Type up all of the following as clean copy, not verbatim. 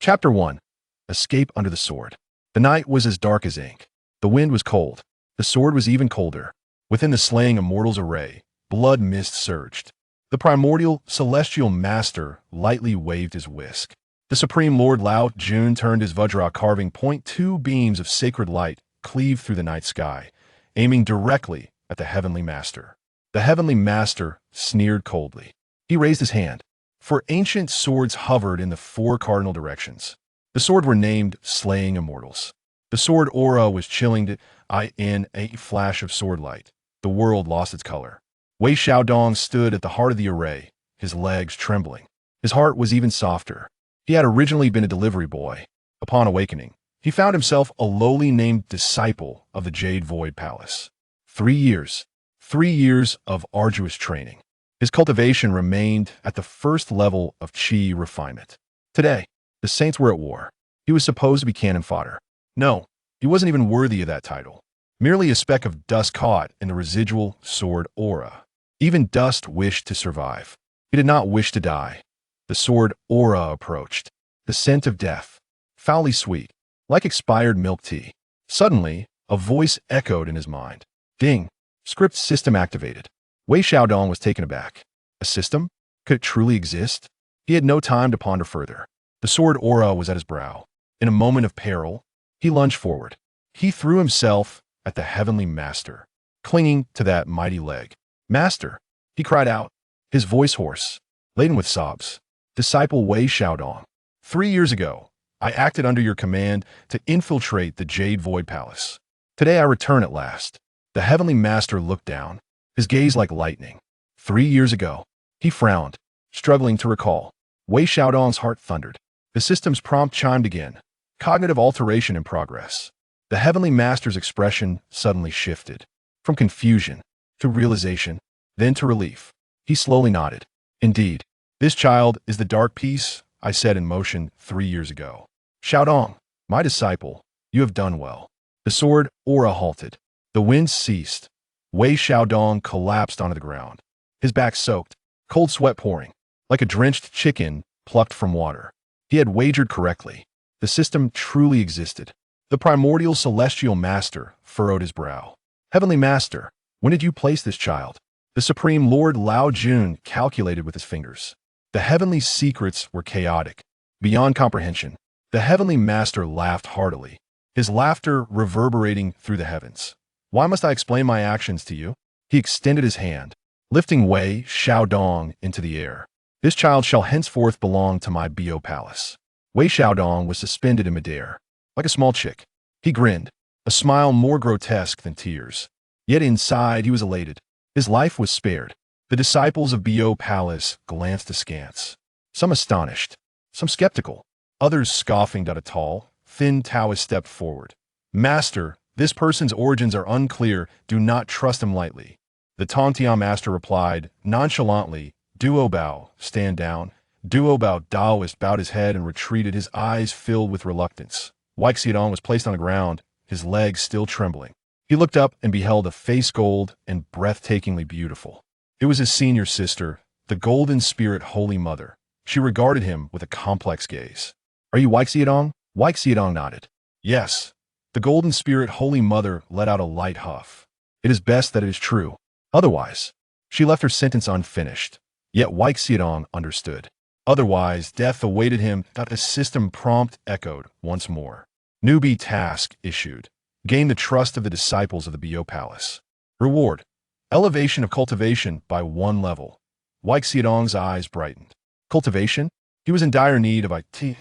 Chapter 1. Escape Under the Sword. The night was as dark as ink. The wind was cold. The sword was even colder. Within the slaying immortals array, blood mist surged. The primordial, celestial master lightly waved his whisk. The supreme Lord Lao Jun turned his Vajra carving point. Two beams of sacred light cleaved through the night sky, aiming directly at the heavenly master. The heavenly master sneered coldly. He raised his hand. For ancient swords hovered in the four cardinal directions. The sword were named Slaying Immortals. The sword aura was chilling in a flash of sword light. The world lost its color. Wei Xiaodong stood at the heart of the array, his legs trembling. His heart was even softer. He had originally been a delivery boy. Upon awakening, he found himself a lowly named disciple of the Jade Void Palace. 3 years. 3 years of arduous training. His cultivation remained at the first level of Qi refinement. Today, the saints were at war. He was supposed to be cannon fodder. No, he wasn't even worthy of that title. Merely a speck of dust caught in the residual sword aura. Even dust wished to survive. He did not wish to die. The sword aura approached. The scent of death. Foully sweet, like expired milk tea. Suddenly, a voice echoed in his mind. Ding! Script system activated. Wei Xiaodong was taken aback. A system? Could it truly exist? He had no time to ponder further. The sword aura was at his brow. In a moment of peril, he lunged forward. He threw himself at the heavenly master, clinging to that mighty leg. Master, he cried out, his voice hoarse, laden with sobs. Disciple Wei Xiaodong, 3 years ago, I acted under your command to infiltrate the Jade Void Palace. Today I return at last. The heavenly master looked down, his gaze like lightning. 3 years ago, he frowned, struggling to recall. Wei Xiaodong's heart thundered. The system's prompt chimed again. Cognitive alteration in progress. The heavenly master's expression suddenly shifted. From confusion to realization, then to relief. He slowly nodded. Indeed, this child is the dark piece I set in motion 3 years ago. Xiaodong, my disciple, you have done well. The sword aura halted. The wind ceased. Wei Xiaodong collapsed onto the ground. His back soaked, cold sweat pouring, like a drenched chicken plucked from water. He had wagered correctly. The system truly existed. The primordial celestial master furrowed his brow. Heavenly master, when did you place this child? The supreme Lord Lao Jun calculated with his fingers. The heavenly secrets were chaotic, beyond comprehension. The heavenly master laughed heartily, his laughter reverberating through the heavens. Why must I explain my actions to you? He extended his hand, lifting Wei Xiaodong into the air. This child shall henceforth belong to my Bo Palace. Wei Xiaodong was suspended in midair, like a small chick. He grinned, a smile more grotesque than tears. Yet inside he was elated. His life was spared. The disciples of Bo Palace glanced askance, some astonished, some skeptical, others scoffing. A tall, thin Taoist stepped forward. Master, this person's origins are unclear. Do not trust him lightly. The Tongtian master replied, nonchalantly, Duo Bao, stand down. Duo Bao Daoist bowed his head and retreated, his eyes filled with reluctance. Wei Xiaodong was placed on the ground, his legs still trembling. He looked up and beheld a face gold and breathtakingly beautiful. It was his senior sister, the Golden Spirit Holy Mother. She regarded him with a complex gaze. Are you Wei Xiaodong? Wei Xiaodong nodded. Yes. The Golden Spirit Holy Mother let out a light huff. It is best that it is true. Otherwise, she left her sentence unfinished. Yet Wei Xiaodong understood. Otherwise, death awaited him. A system prompt echoed once more. Newbie task issued. Gain the trust of the disciples of the Bo Palace. Reward. Elevation of cultivation by 1 level. Wei Xiaodong's eyes brightened. Cultivation? He was in dire need of it.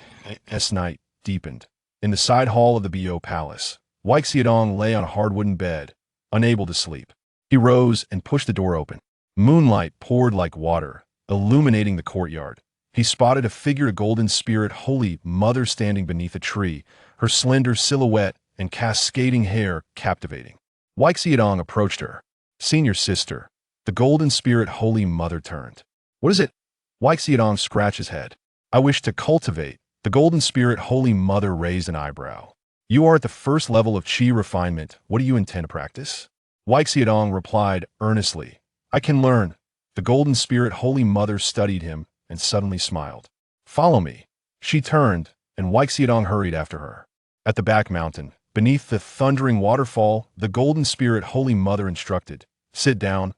As night deepened. In the side hall of the Bo Palace, Wei Xiaodong lay on a hard wooden bed, unable to sleep. He rose and pushed the door open. Moonlight poured like water, illuminating the courtyard. He spotted a figure, a Golden Spirit Holy Mother standing beneath a tree, her slender silhouette and cascading hair captivating. Wei Xiaodong approached her. Senior sister, the Golden Spirit Holy Mother turned. What is it? Wei Xiaodong scratched his head. I wish to cultivate. The Golden Spirit Holy Mother raised an eyebrow. You are at the first level of Qi refinement. What do you intend to practice? Wei Xiaodong replied earnestly. I can learn. The Golden Spirit Holy Mother studied him and suddenly smiled. Follow me. She turned, and Weixiedong hurried after her. At the back mountain, beneath the thundering waterfall, the Golden Spirit Holy Mother instructed, "Sit down."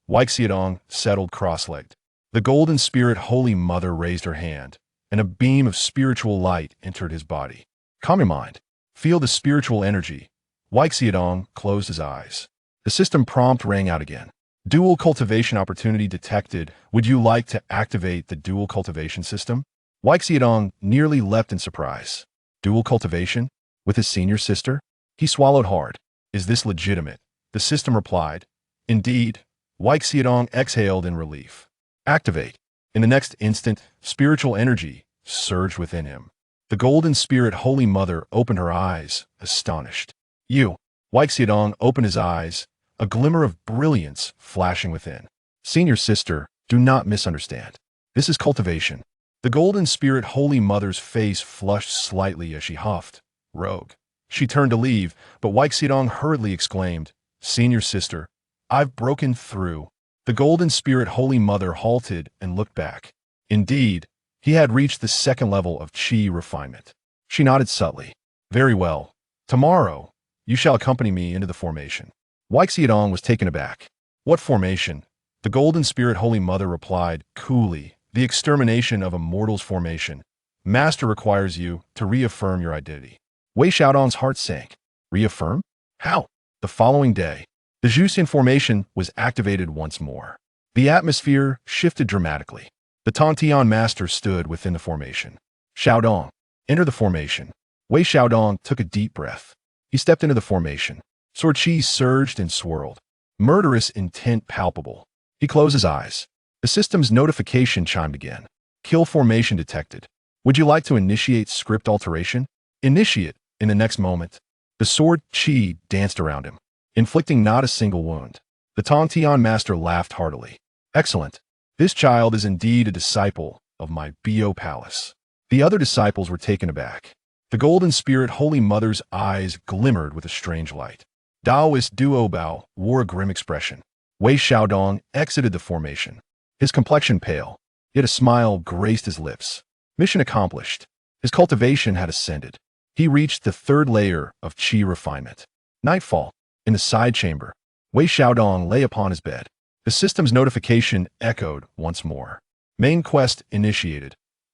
Weixiedong settled cross-legged. The Golden Spirit Holy Mother raised her hand, and a beam of spiritual light entered his body. "Calm your mind. Feel the spiritual energy." Weixiedong closed his eyes. The system prompt rang out again. Dual cultivation opportunity detected. Would you like to activate the dual cultivation system? Weixiedong nearly leapt in surprise. Dual cultivation? With his senior sister? He swallowed hard. Is this legitimate? The system replied. Indeed. Weixiedong exhaled in relief. Activate. In the next instant, spiritual energy surged within him. The Golden Spirit Holy Mother opened her eyes, astonished. You. Weixiedong opened his eyes, a glimmer of brilliance flashing within. Senior sister, do not misunderstand. This is cultivation. The Golden Spirit Holy Mother's face flushed slightly as she huffed. Rogue. She turned to leave, but Weixiedong hurriedly exclaimed, Senior sister, I've broken through. The Golden Spirit Holy Mother halted and looked back. Indeed, he had reached the second level of Qi refinement. She nodded subtly. Very well. Tomorrow, you shall accompany me into the formation. Weixiedong was taken aback. What formation? The Golden Spirit Holy Mother replied, coolly, the extermination of a mortal's formation. Master requires you to reaffirm your identity. Wei Xiaodong's heart sank. Reaffirm? How? The following day, the Zhuxian formation was activated once more. The atmosphere shifted dramatically. The Tantian Master stood within the formation. Xiaodong, enter the formation. Wei Xiaodong took a deep breath. He stepped into the formation. Sword Qi surged and swirled. Murderous intent palpable. He closed his eyes. The system's notification chimed again. Kill formation detected. Would you like to initiate script alteration? Initiate. In the next moment, the Sword Qi danced around him, inflicting not a single wound. The Tantian Master laughed heartily. Excellent. This child is indeed a disciple of my Bo Palace. The other disciples were taken aback. The Golden Spirit Holy Mother's eyes glimmered with a strange light. Daoist Duo Bao wore a grim expression. Wei Xiaodong exited the formation. His complexion pale, yet a smile graced his lips. Mission accomplished. His cultivation had ascended. He reached the third layer of Qi refinement. Nightfall. In the side chamber, Wei Xiaodong lay upon his bed. The system's notification echoed once more. Main quest initiated.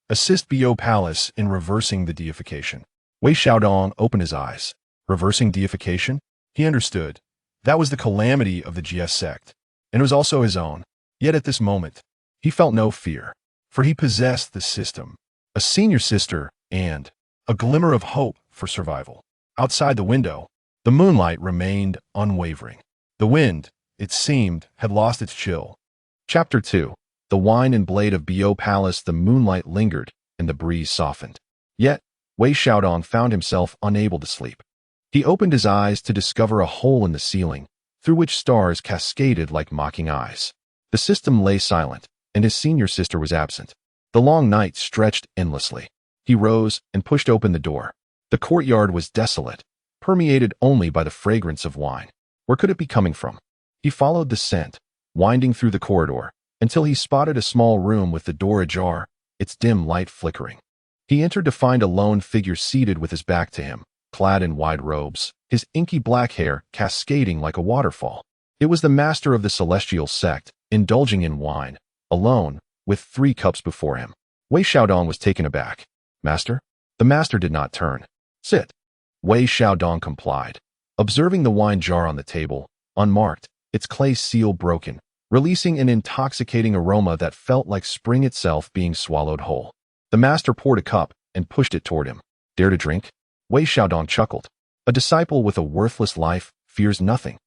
Assist Bo Palace in reversing the deification. Wei Xiaodong opened his eyes. Reversing deification? He understood. That was the calamity of the GS sect, and it was also his own. Yet at this moment, he felt no fear, for he possessed the system, a senior sister, and a glimmer of hope for survival. Outside the window, the moonlight remained unwavering. The wind, it seemed, had lost its chill. Chapter 2. The wine and blade of Bo Palace. The moonlight lingered, and the breeze softened. Yet, Wei Xiaodong found himself unable to sleep. He opened his eyes to discover a hole in the ceiling, through which stars cascaded like mocking eyes. The system lay silent, and his senior sister was absent. The long night stretched endlessly. He rose and pushed open the door. The courtyard was desolate, permeated only by the fragrance of wine. Where could it be coming from? He followed the scent, winding through the corridor, until he spotted a small room with the door ajar, its dim light flickering. He entered to find a lone figure seated with his back to him, clad in wide robes, his inky black hair cascading like a waterfall. It was the master of the celestial sect, indulging in wine, alone, with 3 cups before him. Wei Xiaodong was taken aback. Master? The master did not turn. Sit. Wei Xiaodong complied. Observing the wine jar on the table, unmarked, its clay seal broken, releasing an intoxicating aroma that felt like spring itself being swallowed whole. The master poured a cup and pushed it toward him. Dare to drink? Wei Xiaodong chuckled. A disciple with a worthless life fears nothing.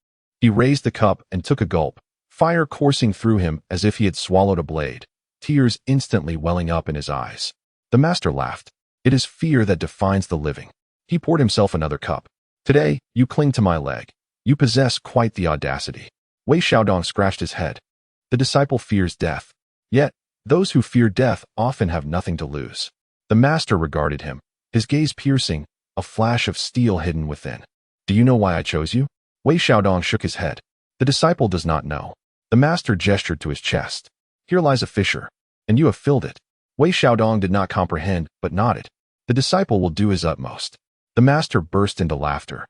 He raised the cup and took a gulp, fire coursing through him as if he had swallowed a blade, tears instantly welling up in his eyes. The master laughed. It is fear that defines the living. He poured himself another cup. Today, you cling to my leg. You possess quite the audacity. Wei Xiaodong scratched his head. The disciple fears death. Yet, those who fear death often have nothing to lose. The master regarded him, his gaze piercing, a flash of steel hidden within. Do you know why I chose you? Wei Xiaodong shook his head. The disciple does not know. The master gestured to his chest. Here lies a fissure, and you have filled it. Wei Xiaodong did not comprehend, but nodded. The disciple will do his utmost. The master burst into laughter,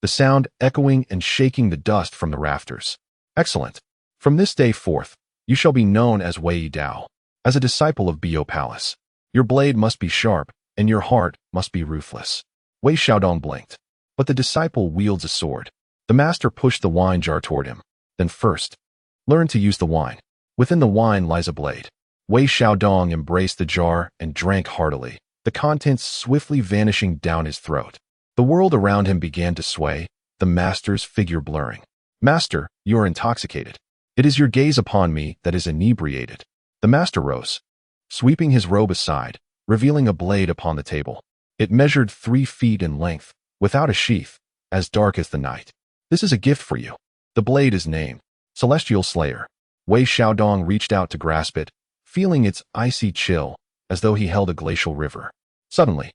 the sound echoing and shaking the dust from the rafters. Excellent. From this day forth, you shall be known as Wei Dao. As a disciple of Bo Palace, your blade must be sharp, and your heart must be ruthless. Wei Xiaodong blinked. But the disciple wields a sword. The master pushed the wine jar toward him. Then first, learn to use the wine. Within the wine lies a blade. Wei Xiaodong embraced the jar and drank heartily, the contents swiftly vanishing down his throat. The world around him began to sway, the master's figure blurring. Master, you are intoxicated. It is your gaze upon me that is inebriated. The master rose, sweeping his robe aside, revealing a blade upon the table. It measured 3 feet in length, without a sheath, as dark as the night. This is a gift for you. The blade is named Celestial Slayer. Wei Xiaodong reached out to grasp it, feeling its icy chill, as though he held a glacial river. Suddenly,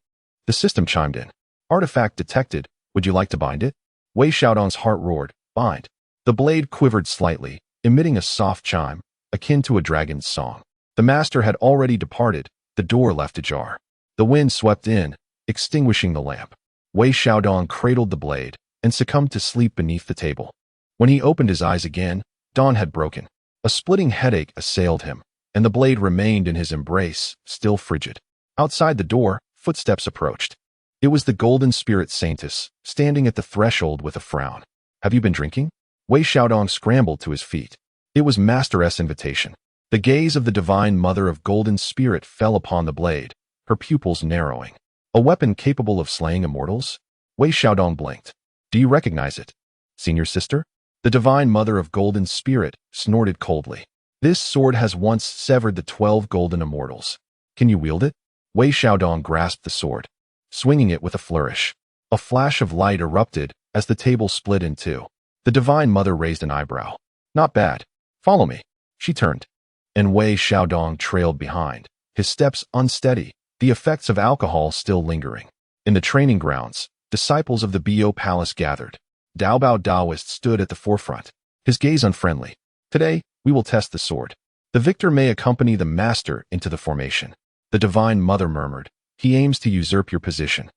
the system chimed in. Artifact detected. Would you like to bind it? Wei Xiaodong's heart roared. Bind. The blade quivered slightly, emitting a soft chime, akin to a dragon's song. The master had already departed. The door left ajar. The wind swept in, extinguishing the lamp. Wei Xiaodong cradled the blade and succumbed to sleep beneath the table. When he opened his eyes again, dawn had broken. A splitting headache assailed him, and the blade remained in his embrace, still frigid. Outside the door, footsteps approached. It was the golden spirit Saintess, standing at the threshold with a frown. Have you been drinking? Wei Xiaodong scrambled to his feet. It was Master S' invitation. The gaze of the divine mother of golden spirit fell upon the blade, her pupils narrowing. A weapon capable of slaying immortals? Wei Xiaodong blinked. Do you recognize it? Senior sister? The divine mother of golden spirit snorted coldly. This sword has once severed the 12 golden immortals. Can you wield it? Wei Xiaodong grasped the sword, swinging it with a flourish. A flash of light erupted as the table split in two. The divine mother raised an eyebrow. Not bad. Follow me. She turned, and Wei Xiaodong trailed behind, his steps unsteady, the effects of alcohol still lingering. In the training grounds, disciples of the Bo Palace gathered. Daobao Daoist stood at the forefront, his gaze unfriendly. Today, we will test the sword. The victor may accompany the master into the formation. The divine mother murmured, he aims to usurp your position.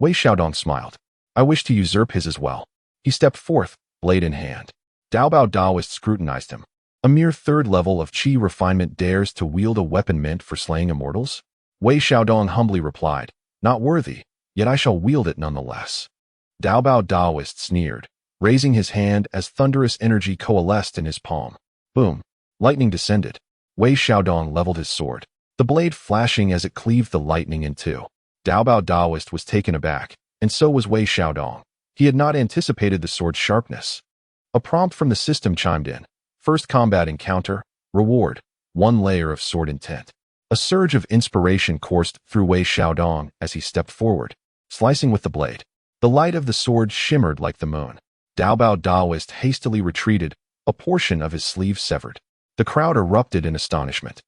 Wei Xiaodong smiled. I wish to usurp his as well. He stepped forth, blade in hand. Daobao Daoist scrutinized him. A mere 3rd level of chi refinement dares to wield a weapon meant for slaying immortals? Wei Xiaodong humbly replied, not worthy, yet I shall wield it nonetheless. Daobao Daoist sneered, raising his hand as thunderous energy coalesced in his palm. Boom. Lightning descended. Wei Xiaodong leveled his sword, the blade flashing as it cleaved the lightning in two. Daobao Daoist was taken aback, and so was Wei Xiaodong. He had not anticipated the sword's sharpness. A prompt from the system chimed in. First combat encounter, reward, 1 layer of sword intent. A surge of inspiration coursed through Wei Xiaodong as he stepped forward, slicing with the blade. The light of the sword shimmered like the moon. Daobao Daoist hastily retreated, a portion of his sleeve severed. The crowd erupted in astonishment.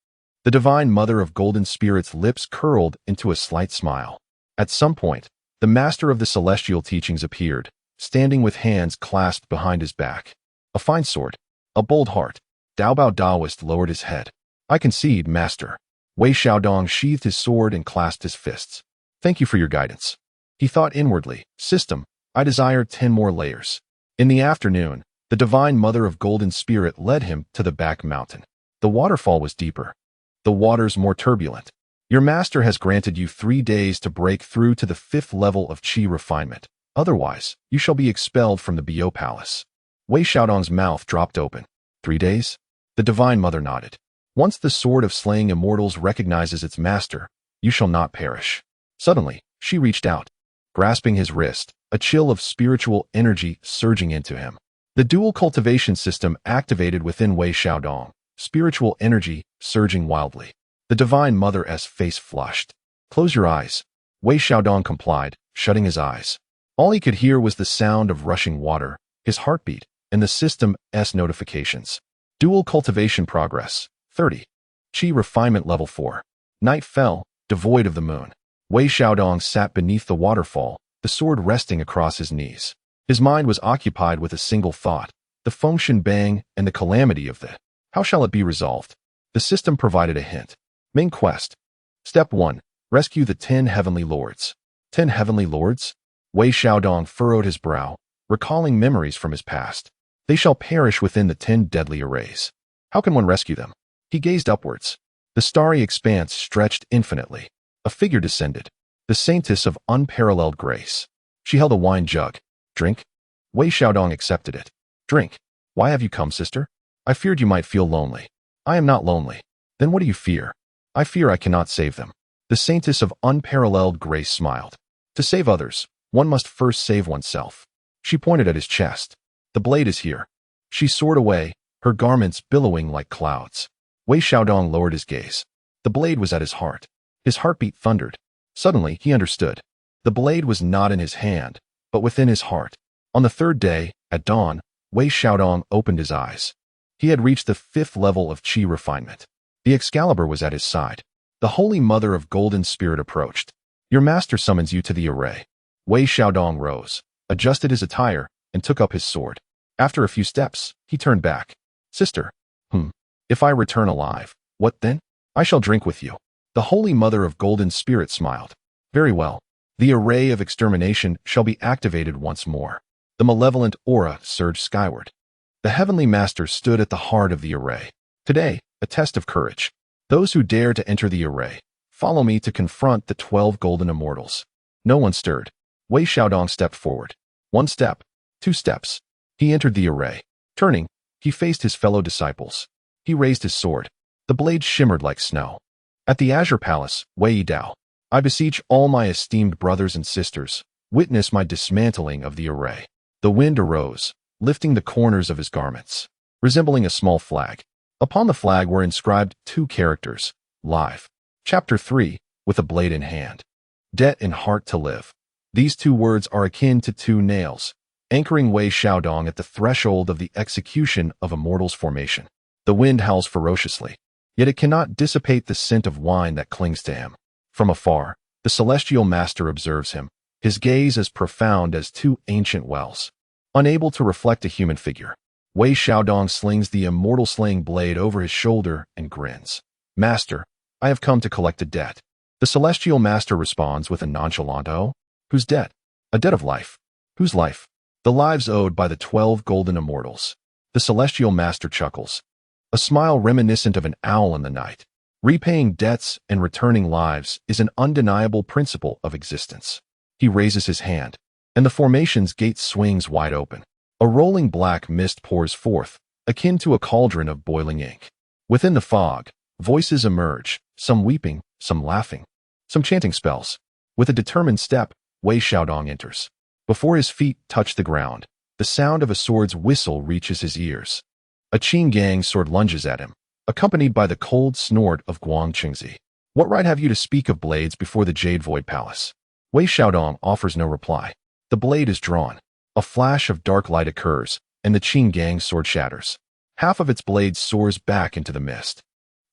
The divine mother of golden spirit's lips curled into a slight smile. At some point, the master of the celestial teachings appeared, standing with hands clasped behind his back. A fine sword, a bold heart. Daobao Daoist lowered his head. I concede, master. Wei Xiaodong sheathed his sword and clasped his fists. Thank you for your guidance. He thought inwardly, system, I desire 10 more layers. In the afternoon, the divine mother of golden spirit led him to the back mountain. The waterfall was deeper, the waters more turbulent. Your master has granted you 3 days to break through to the 5th level of chi refinement. Otherwise, you shall be expelled from the Bo Palace. Wei Xiaodong's mouth dropped open. 3 days? The divine mother nodded. Once the sword of slaying immortals recognizes its master, you shall not perish. Suddenly, she reached out, grasping his wrist, a chill of spiritual energy surging into him. The dual cultivation system activated within Wei Xiaodong, spiritual energy surging wildly. The divine mother's face flushed. Close your eyes. Wei Xiaodong complied, shutting his eyes. All he could hear was the sound of rushing water, his heartbeat, and the system's notifications. Dual cultivation progress, 30. Chi refinement level 4. Night fell, devoid of the moon. Wei Xiaodong sat beneath the waterfall, the sword resting across his knees. His mind was occupied with a single thought, the Fengshen Bang and the calamity of the. How shall it be resolved? The system provided a hint. Main quest. Step 1. Rescue the 10 heavenly lords. 10 heavenly lords? Wei Xiaodong furrowed his brow, recalling memories from his past. They shall perish within the 10 deadly arrays. How can one rescue them? He gazed upwards. The starry expanse stretched infinitely. A figure descended, the saintess of unparalleled grace. She held a wine jug. Drink? Wei Xiaodong accepted it. Drink. Why have you come, sister? I feared you might feel lonely. I am not lonely. Then what do you fear? I fear I cannot save them. The saintess of unparalleled grace smiled. To save others, one must first save oneself. She pointed at his chest. The blade is here. She soared away, her garments billowing like clouds. Wei Xiaodong lowered his gaze. The blade was at his heart. His heartbeat thundered. Suddenly, he understood. The blade was not in his hand, but within his heart. On the third day, at dawn, Wei Xiaodong opened his eyes. He had reached the 5th level of qi refinement. The Excalibur was at his side. The Holy Mother of Golden Spirit approached. Your master summons you to the array. Wei Xiaodong rose, adjusted his attire, and took up his sword. After a few steps, he turned back. Sister. If I return alive, what then? I shall drink with you. The Holy Mother of Golden Spirit smiled. Very well. The array of extermination shall be activated once more. The malevolent aura surged skyward. The Heavenly Master stood at the heart of the array. Today, a test of courage. Those who dare to enter the array, follow me to confront the 12 golden immortals. No one stirred. Wei Xiaodong stepped forward. 1 step, 2 steps. He entered the array. Turning, he faced his fellow disciples. He raised his sword. The blade shimmered like snow. At the Azure Palace, Wei Dao, I beseech all my esteemed brothers and sisters, witness my dismantling of the array. The wind arose, lifting the corners of his garments, resembling a small flag. Upon the flag were inscribed 2 characters, live. Chapter 3, with a blade in hand. Debt and heart to live. These 2 words are akin to 2 nails, anchoring Wei Xiaodong at the threshold of the execution of a mortal's formation. The wind howls ferociously, yet it cannot dissipate the scent of wine that clings to him. From afar, the celestial master observes him, his gaze as profound as 2 ancient wells. Unable to reflect a human figure, Wei Xiaodong slings the immortal-slaying blade over his shoulder and grins. Master, I have come to collect a debt. The celestial master responds with a nonchalant "Oh, whose debt? A debt of life. Whose life? The lives owed by the 12 golden immortals." The celestial master chuckles, a smile reminiscent of an owl in the night. Repaying debts and returning lives is an undeniable principle of existence. He raises his hand, and the formation's gate swings wide open. A rolling black mist pours forth, akin to a cauldron of boiling ink. Within the fog, voices emerge, some weeping, some laughing, some chanting spells. With a determined step, Wei Xiaodong enters. Before his feet touch the ground, the sound of a sword's whistle reaches his ears. A Qing Gang sword lunges at him, accompanied by the cold snort of Guang Qingzi. What right have you to speak of blades before the Jade Void Palace? Wei Xiaodong offers no reply. The blade is drawn. A flash of dark light occurs, and the Qing Gang sword shatters. Half of its blade soars back into the mist,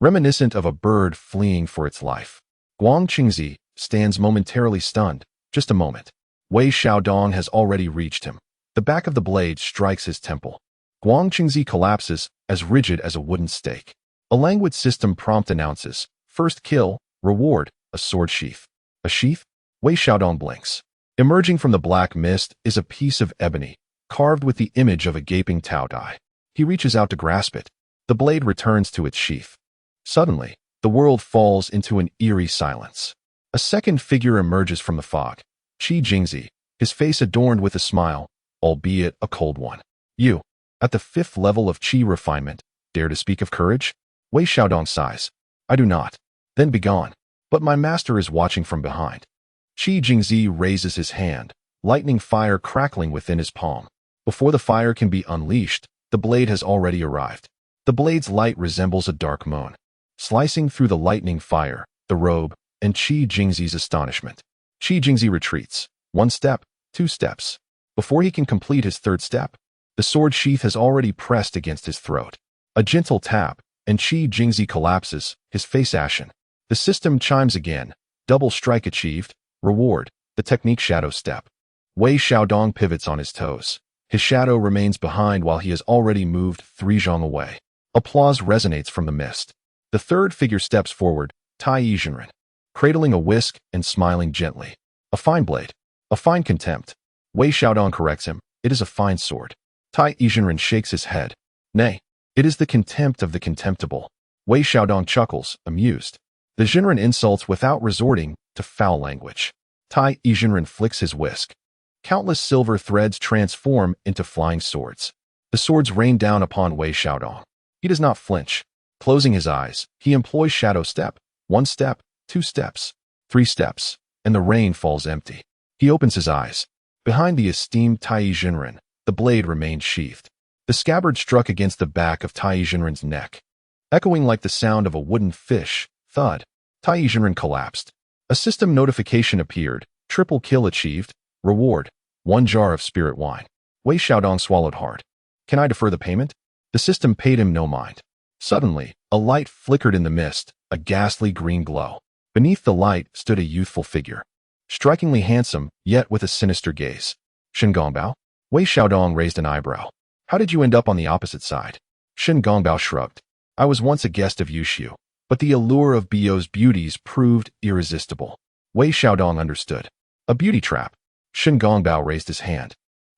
reminiscent of a bird fleeing for its life. Guang Qingzi stands momentarily stunned. Just a moment. Wei Xiaodong has already reached him. The back of the blade strikes his temple. Guang Qingzi collapses, as rigid as a wooden stake. A languid system prompt announces, first kill, reward, a sword sheath. A sheath? Wei Xiaodong blinks. Emerging from the black mist is a piece of ebony, carved with the image of a gaping Tao Dai. He reaches out to grasp it. The blade returns to its sheath. Suddenly, the world falls into an eerie silence. A second figure emerges from the fog. Qi Jingzi, his face adorned with a smile, albeit a cold one. You, at the 5th level of qi refinement, dare to speak of courage? Wei Xiaodong sighs. I do not. Then begone. But my master is watching from behind. Qi Jingzi raises his hand, lightning fire crackling within his palm. Before the fire can be unleashed, the blade has already arrived. The blade's light resembles a dark moon, slicing through the lightning fire, the robe, and Qi Jingzi's astonishment. Qi Jingzi retreats. 1 step, 2 steps. Before he can complete his 3rd step, the sword sheath has already pressed against his throat. A gentle tap, and Qi Jingzi collapses, his face ashen. The system chimes again. Double strike achieved. Reward, the technique shadow step. Wei Xiaodong pivots on his toes. His shadow remains behind while he has already moved 3 zhang away. Applause resonates from the mist. The 3rd figure steps forward, Tai Yi Zhenren. cradling a whisk and smiling gently. A fine blade. A fine contempt. Wei Xiaodong corrects him. It is a fine sword. Tai Yizhenren shakes his head. Nay, it is the contempt of the contemptible. Wei Xiaodong chuckles, amused. The Zhenren insults without resorting to foul language. Tai Yizhenren flicks his whisk. Countless silver threads transform into flying swords. The swords rain down upon Wei Xiaodong. He does not flinch. Closing his eyes, he employs shadow step. 1 step, 2 steps, 3 steps, and the rain falls empty. He opens his eyes. Behind the esteemed Tai Yizhenren, the blade remained sheathed. The scabbard struck against the back of Tai Yizhenren's neck. Echoing like the sound of a wooden fish, thud, Tai Yizhenren collapsed. A system notification appeared. Triple kill achieved. Reward, 1 jar of spirit wine. Wei Xiaodong swallowed hard. Can I defer the payment? The system paid him no mind. Suddenly, a light flickered in the mist, a ghastly green glow. Beneath the light stood a youthful figure. Strikingly handsome, yet with a sinister gaze. Shen Gongbao? Wei Xiaodong raised an eyebrow. How did you end up on the opposite side? Shen Gongbao shrugged. I was once a guest of Yushu, but the allure of Bio's beauties proved irresistible. Wei Xiaodong understood. A beauty trap. Shen Gongbao raised his hand,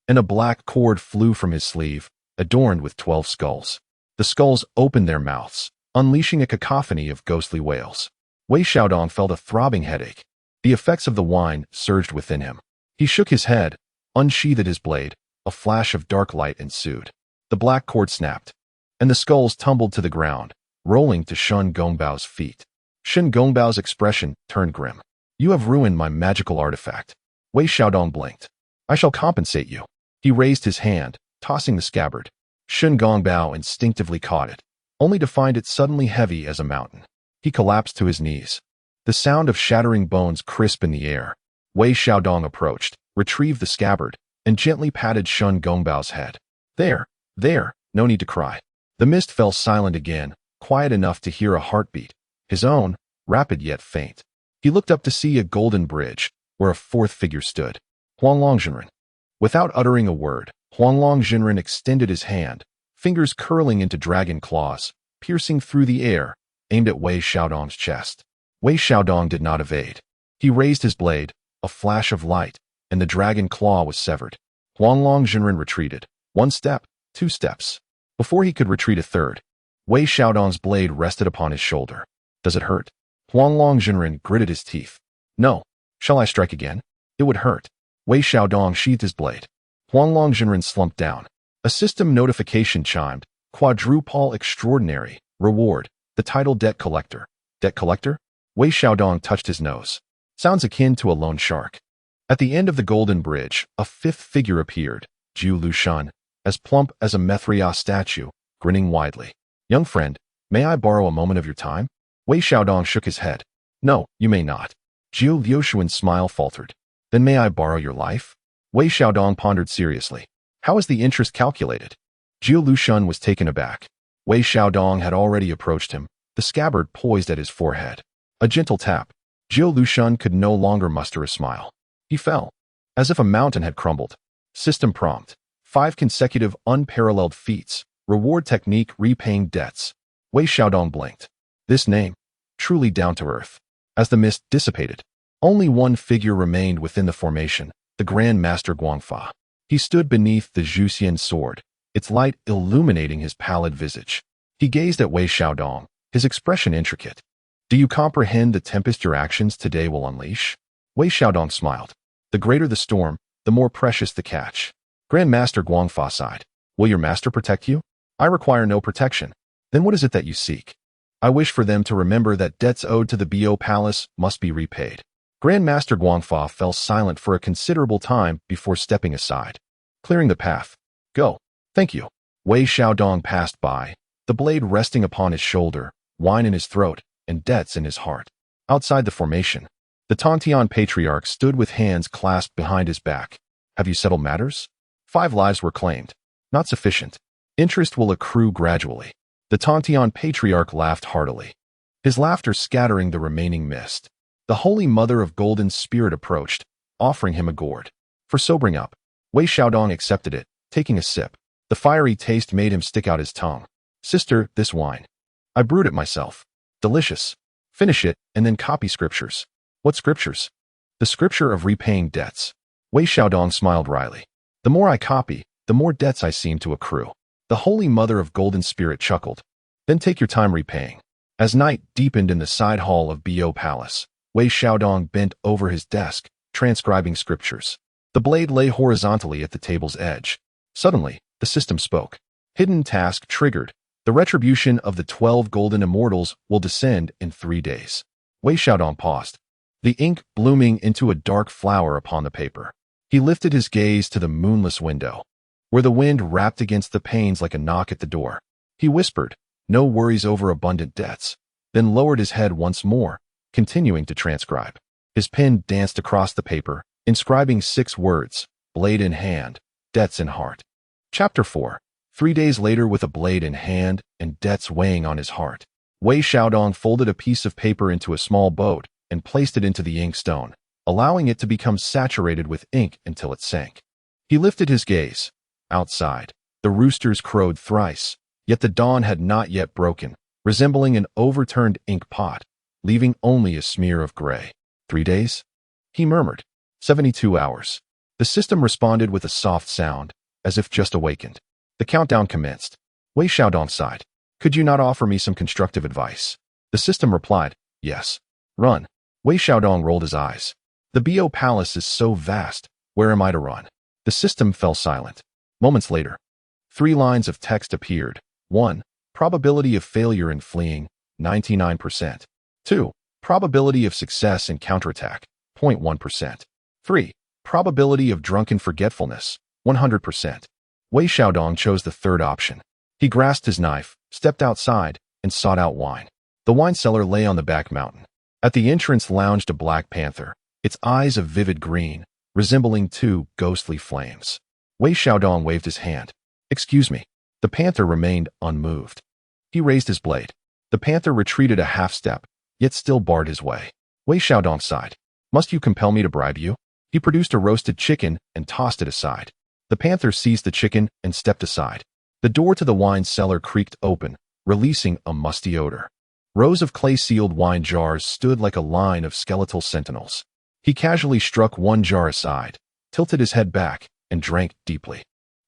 and a black cord flew from his sleeve, adorned with 12 skulls. The skulls opened their mouths, unleashing a cacophony of ghostly wails. Wei Xiaodong felt a throbbing headache. The effects of the wine surged within him. He shook his head, unsheathed his blade. A flash of dark light ensued. The black cord snapped, and the skulls tumbled to the ground, rolling to Shen Gongbao's feet. Shen Gongbao's expression turned grim. You have ruined my magical artifact. Wei Xiaodong blinked. I shall compensate you. He raised his hand, tossing the scabbard. Shen Gongbao instinctively caught it, only to find it suddenly heavy as a mountain. He collapsed to his knees. The sound of shattering bones crisp in the air. Wei Xiaodong approached, retrieved the scabbard, and gently patted Shen Gongbao's head. There, no need to cry. The mist fell silent again, quiet enough to hear a heartbeat. His own, rapid yet faint. He looked up to see a golden bridge, where a 4th figure stood. Huanglong Zhenren. Without uttering a word, Huanglong Zhenren extended his hand, fingers curling into dragon claws, piercing through the air, aimed at Wei Xiaodong's chest. Wei Xiaodong did not evade. He raised his blade, a flash of light, and the dragon claw was severed. Huanglong Zhenren retreated. 1 step, 2 steps. Before he could retreat a 3rd, Wei Xiaodong's blade rested upon his shoulder. Does it hurt? Huanglong Zhenren gritted his teeth. No. Shall I strike again? It would hurt. Wei Xiaodong sheathed his blade. Huanglong Zhenren slumped down. A system notification chimed. Quadruple extraordinary. Reward. The title debt collector. Debt collector? Wei Xiaodong touched his nose. Sounds akin to a loan shark. At the end of the golden bridge, a 5th figure appeared. Zhu Lushan, as plump as a Mithrios statue, grinning widely. Young friend, may I borrow a moment of your time? Wei Xiaodong shook his head. No, you may not. Zhu Liushuan's smile faltered. Then may I borrow your life? Wei Xiaodong pondered seriously. How is the interest calculated? Zhu Lushan was taken aback. Wei Xiaodong had already approached him, the scabbard poised at his forehead. A gentle tap. Zhu Lushan could no longer muster a smile. He fell, as if a mountain had crumbled. System prompt. 5 consecutive unparalleled feats. Reward technique repaying debts. Wei Xiaodong blinked. This name, truly down to earth. As the mist dissipated, only 1 figure remained within the formation, the Grand Master Guangfa. He stood beneath the Zhuxian sword, its light illuminating his pallid visage. He gazed at Wei Xiaodong, his expression intricate. Do you comprehend the tempest your actions today will unleash? Wei Xiaodong smiled. The greater the storm, the more precious the catch. Grand Master Guangfa sighed. Will your master protect you? I require no protection. Then what is it that you seek? I wish for them to remember that debts owed to the Bio Palace must be repaid. Grand Master Guangfa fell silent for a considerable time before stepping aside, clearing the path. Go. Thank you. Wei Xiaodong passed by, the blade resting upon his shoulder, wine in his throat, and debts in his heart. Outside the formation, the Tongtian Patriarch stood with hands clasped behind his back. Have you settled matters? 5 lives were claimed. Not sufficient. Interest will accrue gradually. The Tongtian Patriarch laughed heartily, his laughter scattering the remaining mist. The Holy Mother of Golden Spirit approached, offering him a gourd. For sobering up, Wei Xiaodong accepted it, taking a sip. The fiery taste made him stick out his tongue. Sister, this wine. I brewed it myself. Delicious. Finish it, and then copy scriptures. What scriptures? The scripture of repaying debts. Wei Xiaodong smiled wryly. The more I copy, the more debts I seem to accrue. The Holy Mother of Golden Spirit chuckled. Then take your time repaying. As night deepened in the side hall of Bo Palace, Wei Xiaodong bent over his desk, transcribing scriptures. The blade lay horizontally at the table's edge. Suddenly, the system spoke. Hidden task triggered. The retribution of the 12 golden immortals will descend in 3 days. Wei Xiaodong paused, the ink blooming into a dark flower upon the paper. He lifted his gaze to the moonless window, where the wind rapped against the panes like a knock at the door. He whispered, no worries over abundant debts, then lowered his head once more, continuing to transcribe. His pen danced across the paper, inscribing 6 words, blade in hand, debts in heart. Chapter 4. 3 days later, with a blade in hand and debts weighing on his heart, Wei Xiaodong folded a piece of paper into a small boat and placed it into the inkstone, allowing it to become saturated with ink until it sank. He lifted his gaze. Outside, the roosters crowed thrice, yet the dawn had not yet broken, resembling an overturned ink pot, leaving only a smear of gray. 3 days? He murmured. 72 hours. The system responded with a soft sound, as if just awakened. The countdown commenced. Wei Xiaodong sighed. Could you not offer me some constructive advice? The system replied, yes. Run. Wei Xiaodong rolled his eyes. The Bo Palace is so vast. Where am I to run? The system fell silent. Moments later, 3 lines of text appeared. 1. Probability of failure in fleeing, 99%. 2. Probability of success in counterattack, 0.1%. 3. Probability of drunken forgetfulness, 100%. Wei Xiaodong chose the third option. He grasped his knife, stepped outside, and sought out wine. The wine cellar lay on the back mountain. At the entrance lounged a black panther, its eyes of vivid green, resembling 2 ghostly flames. Wei Xiaodong waved his hand. Excuse me. The panther remained unmoved. He raised his blade. The panther retreated a half step, yet still barred his way. Wei Xiaodong sighed. Must you compel me to bribe you? He produced a roasted chicken and tossed it aside. The panther seized the chicken and stepped aside. The door to the wine cellar creaked open, releasing a musty odor. Rows of clay-sealed wine jars stood like a line of skeletal sentinels. He casually struck one jar aside, tilted his head back, and drank deeply.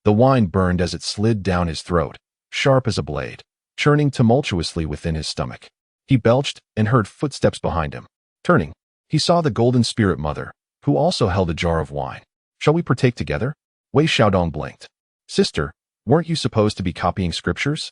The wine burned as it slid down his throat, sharp as a blade, churning tumultuously within his stomach. He belched and heard footsteps behind him. Turning, he saw the Golden Spirit Mother, who also held a jar of wine. Shall we partake together? Wei Xiaodong blinked. Sister, weren't you supposed to be copying scriptures?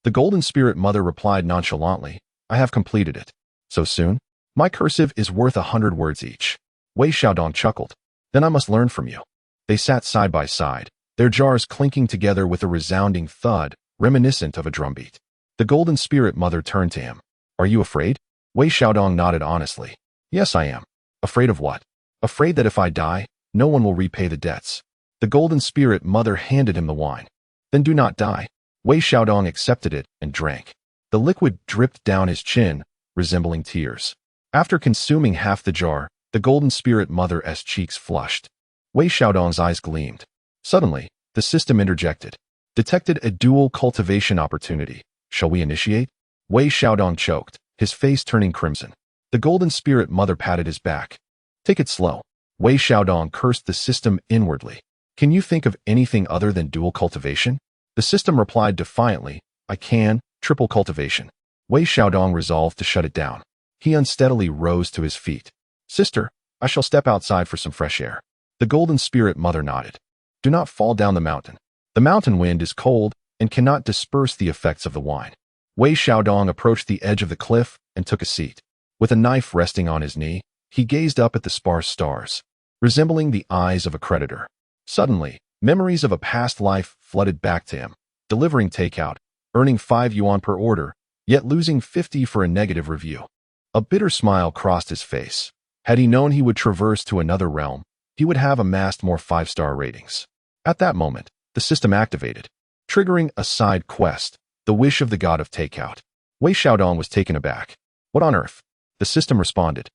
The Golden Spirit Mother replied nonchalantly, I have completed it. So soon? My cursive is worth 100 words each. Wei Xiaodong chuckled. Then I must learn from you. They sat side by side, their jars clinking together with a resounding thud, reminiscent of a drumbeat. The Golden Spirit Mother turned to him. Are you afraid? Wei Xiaodong nodded honestly. Yes, I am. Afraid of what? Afraid that if I die, no one will repay the debts. The Golden Spirit Mother handed him the wine. Then do not die. Wei Xiaodong accepted it and drank. The liquid dripped down his chin, resembling tears. After consuming half the jar, the Golden Spirit Mother's cheeks flushed. Wei Xiaodong's eyes gleamed. Suddenly, the system interjected. Detected a dual cultivation opportunity. Shall we initiate? Wei Xiaodong choked, his face turning crimson. The Golden Spirit Mother patted his back. Take it slow. Wei Xiaodong cursed the system inwardly. Can you think of anything other than dual cultivation? The system replied defiantly, I can, triple cultivation. Wei Xiaodong resolved to shut it down. He unsteadily rose to his feet. Sister, I shall step outside for some fresh air. The Golden Spirit Mother nodded. Do not fall down the mountain. The mountain wind is cold and cannot disperse the effects of the wine. Wei Xiaodong approached the edge of the cliff and took a seat. With a knife resting on his knee, he gazed up at the sparse stars, resembling the eyes of a creditor. Suddenly, memories of a past life flooded back to him, delivering takeout, earning 5 yuan per order, yet losing 50 for a negative review. A bitter smile crossed his face. Had he known he would traverse to another realm, he would have amassed more 5-star ratings. At that moment, the system activated, triggering a side quest, the wish of the god of takeout. Wei Xiaodong was taken aback. What on earth? The system responded.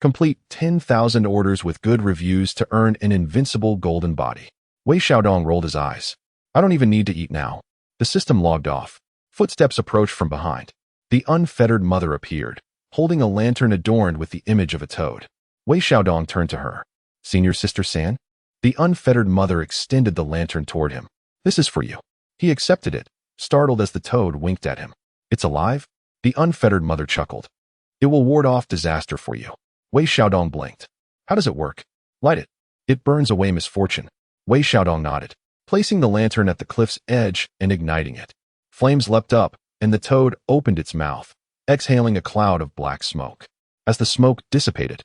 Complete 10,000 orders with good reviews to earn an invincible golden body. Wei Xiaodong rolled his eyes. I don't even need to eat now. The system logged off. Footsteps approached from behind. The unfettered mother appeared, holding a lantern adorned with the image of a toad. Wei Xiaodong turned to her. Senior Sister San? The unfettered mother extended the lantern toward him. This is for you. He accepted it, startled as the toad winked at him. It's alive? The unfettered mother chuckled. It will ward off disaster for you. Wei Xiaodong blinked. How does it work? Light it. It burns away misfortune. Wei Xiaodong nodded, placing the lantern at the cliff's edge and igniting it. Flames leapt up, and the toad opened its mouth, exhaling a cloud of black smoke. As the smoke dissipated,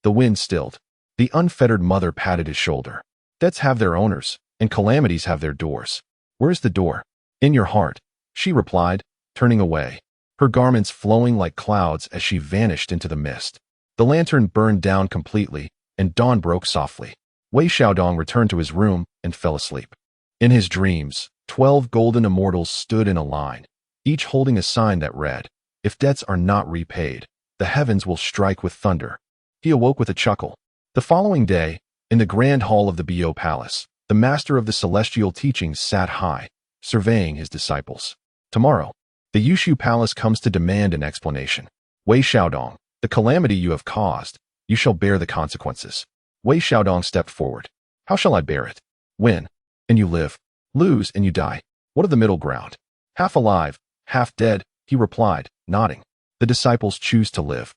the wind stilled. The unfettered mother patted his shoulder. Debts have their owners, and calamities have their doors. Where's the door? In your heart, she replied, turning away, her garments flowing like clouds as she vanished into the mist. The lantern burned down completely, and dawn broke softly. Wei Xiaodong returned to his room and fell asleep. In his dreams, 12 golden immortals stood in a line, each holding a sign that read, "If debts are not repaid, the heavens will strike with thunder." He awoke with a chuckle. The following day, in the grand hall of the Bo Palace, the master of the celestial teachings sat high, surveying his disciples. Tomorrow, the Yushu Palace comes to demand an explanation. Wei Xiaodong, the calamity you have caused, you shall bear the consequences. Wei Xiaodong stepped forward. How shall I bear it? Win, and you live. Lose, and you die. What of the middle ground? Half alive, half dead, he replied, nodding. The disciples choose to live.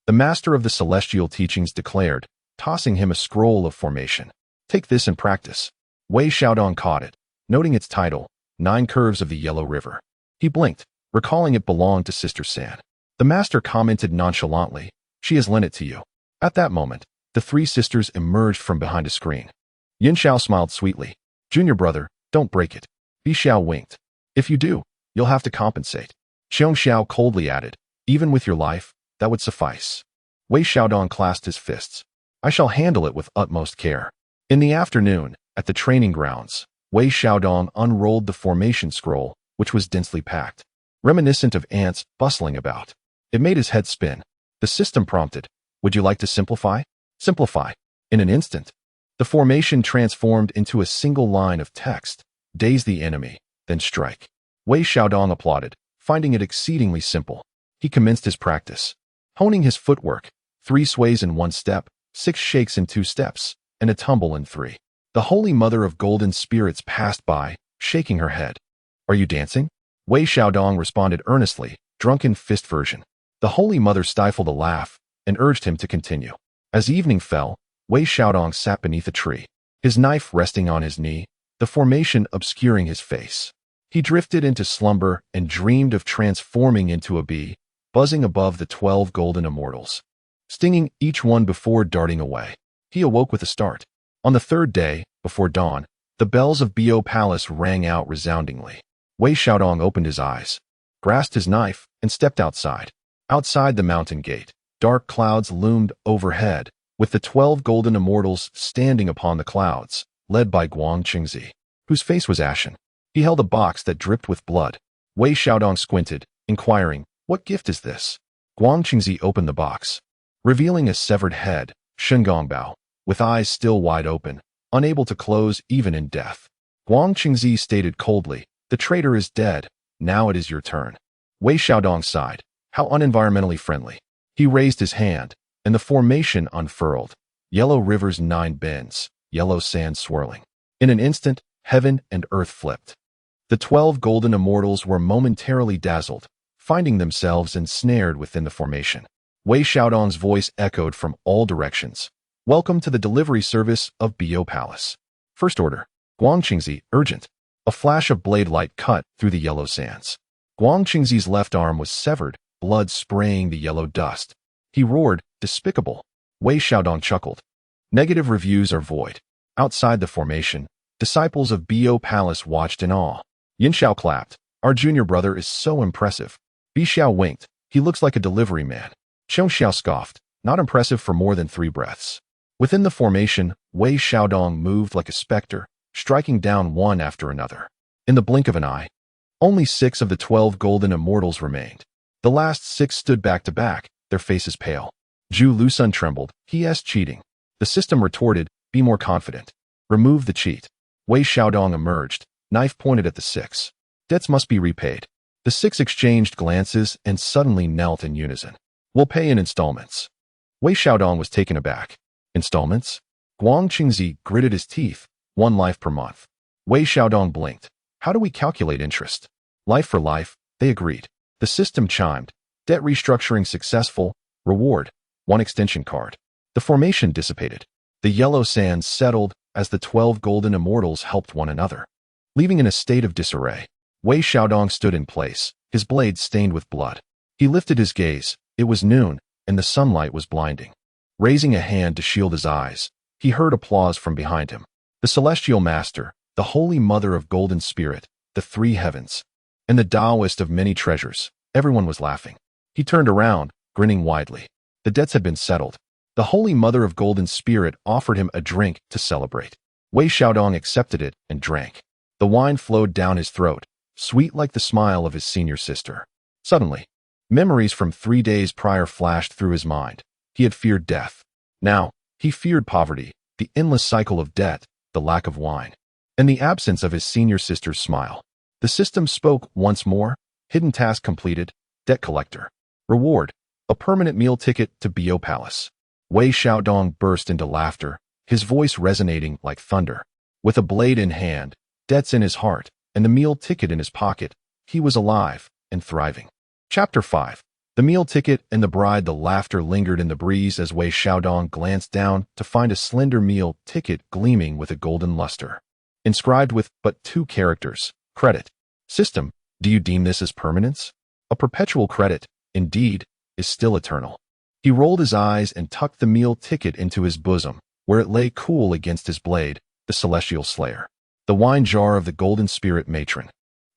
The master of the celestial teachings declared, tossing him a scroll of formation. Take this and practice. Wei Xiaodong caught it, noting its title, 9 Curves of the Yellow River. He blinked, recalling it belonged to Sister San. The master commented nonchalantly, she has lent it to you. At that moment, the 3 sisters emerged from behind a screen. Yin Xiao smiled sweetly. Junior brother, don't break it. Bi Xiao winked. If you do, you'll have to compensate. Xiong Xiao coldly added, even with your life, that would suffice. Wei Xiaodong clasped his fists. I shall handle it with utmost care. In the afternoon, at the training grounds, Wei Xiaodong unrolled the formation scroll, which was densely packed, reminiscent of ants bustling about. It made his head spin. The system prompted, would you like to simplify? Simplify. In an instant, the formation transformed into a single line of text. Daze the enemy, then strike. Wei Xiaodong applauded, finding it exceedingly simple. He commenced his practice, honing his footwork, 3 sways in 1 step, 6 shakes in 2 steps, and a tumble in 3. The Holy Mother of Golden Spirits passed by, shaking her head. Are you dancing? Wei Xiaodong responded earnestly, drunken fist version. The Holy Mother stifled a laugh and urged him to continue. As evening fell, Wei Xiaodong sat beneath a tree, his knife resting on his knee, the formation obscuring his face. He drifted into slumber and dreamed of transforming into a bee, buzzing above the 12 golden immortals, stinging each one before darting away. He awoke with a start. On the 3rd day, before dawn, the bells of Bo Palace rang out resoundingly. Wei Xiaodong opened his eyes, grasped his knife, and stepped outside. Outside the mountain gate, dark clouds loomed overhead, with the 12 golden immortals standing upon the clouds, led by Guang Qingzi, whose face was ashen. He held a box that dripped with blood. Wei Xiaodong squinted, inquiring, what gift is this? Guang Qingzi opened the box, revealing a severed head, Shengongbao, with eyes still wide open, unable to close even in death. Guang Qingzi stated coldly, the traitor is dead, now it is your turn. Wei Xiaodong sighed, how unenvironmentally friendly. He raised his hand, and the formation unfurled. Yellow river's 9 bends, yellow sand swirling. In an instant, heaven and earth flipped. The 12 golden immortals were momentarily dazzled, finding themselves ensnared within the formation. Wei Xiaodong's voice echoed from all directions. Welcome to the delivery service of Bo Palace. First order. Guang Qingzi, urgent. A flash of blade light cut through the yellow sands. Guang Qingzi's left arm was severed, blood spraying the yellow dust. He roared, despicable. Wei Xiaodong chuckled. Negative reviews are void. Outside the formation, disciples of Bo Palace watched in awe. Yin Xiao clapped. Our junior brother is so impressive. Bi Xiao winked. He looks like a delivery man. Xiong Xiao scoffed. Not impressive for more than 3 breaths. Within the formation, Wei Xiaodong moved like a specter, striking down one after another. In the blink of an eye, only 6 of the 12 golden immortals remained. The last 6 stood back to back, their faces pale. Zhu Lusun trembled. He asked cheating. The system retorted, be more confident. Remove the cheat. Wei Xiaodong emerged, knife pointed at the 6. Debts must be repaid. The 6 exchanged glances and suddenly knelt in unison. We'll pay in installments. Wei Xiaodong was taken aback. Installments? Guang Qingzi gritted his teeth. 1 life per month. Wei Xiaodong blinked. How do we calculate interest? Life for life, they agreed. The system chimed. Debt restructuring successful. Reward. 1 extension card. The formation dissipated. The yellow sands settled as the 12 golden immortals helped one another. Leaving in a state of disarray, Wei Xiaodong stood in place, his blade stained with blood. He lifted his gaze. It was noon, and the sunlight was blinding. Raising a hand to shield his eyes, he heard applause from behind him. The Celestial Master, the Holy Mother of Golden Spirit, the 3 heavens, and the Taoist of many treasures. Everyone was laughing. He turned around, grinning widely. The debts had been settled. The Holy Mother of Golden Spirit offered him a drink to celebrate. Wei Xiaodong accepted it and drank. The wine flowed down his throat, sweet like the smile of his senior sister. Suddenly, memories from 3 days prior flashed through his mind. He had feared death. Now, he feared poverty, the endless cycle of debt, the lack of wine, and the absence of his senior sister's smile. The system spoke once more. Hidden task completed. Debt collector. Reward. A permanent meal ticket to Bio Palace. Wei Xiaodong burst into laughter, his voice resonating like thunder. With a blade in hand, debts in his heart, and the meal ticket in his pocket, he was alive and thriving. Chapter 5. The meal ticket and the bride. The laughter lingered in the breeze as Wei Xiaodong glanced down to find a slender meal ticket gleaming with a golden luster. Inscribed with but 2 characters, credit. System, do you deem this as permanence? A perpetual credit, indeed, is still eternal. He rolled his eyes and tucked the meal ticket into his bosom, where it lay cool against his blade, the Celestial Slayer. The wine jar of the Golden Spirit matron,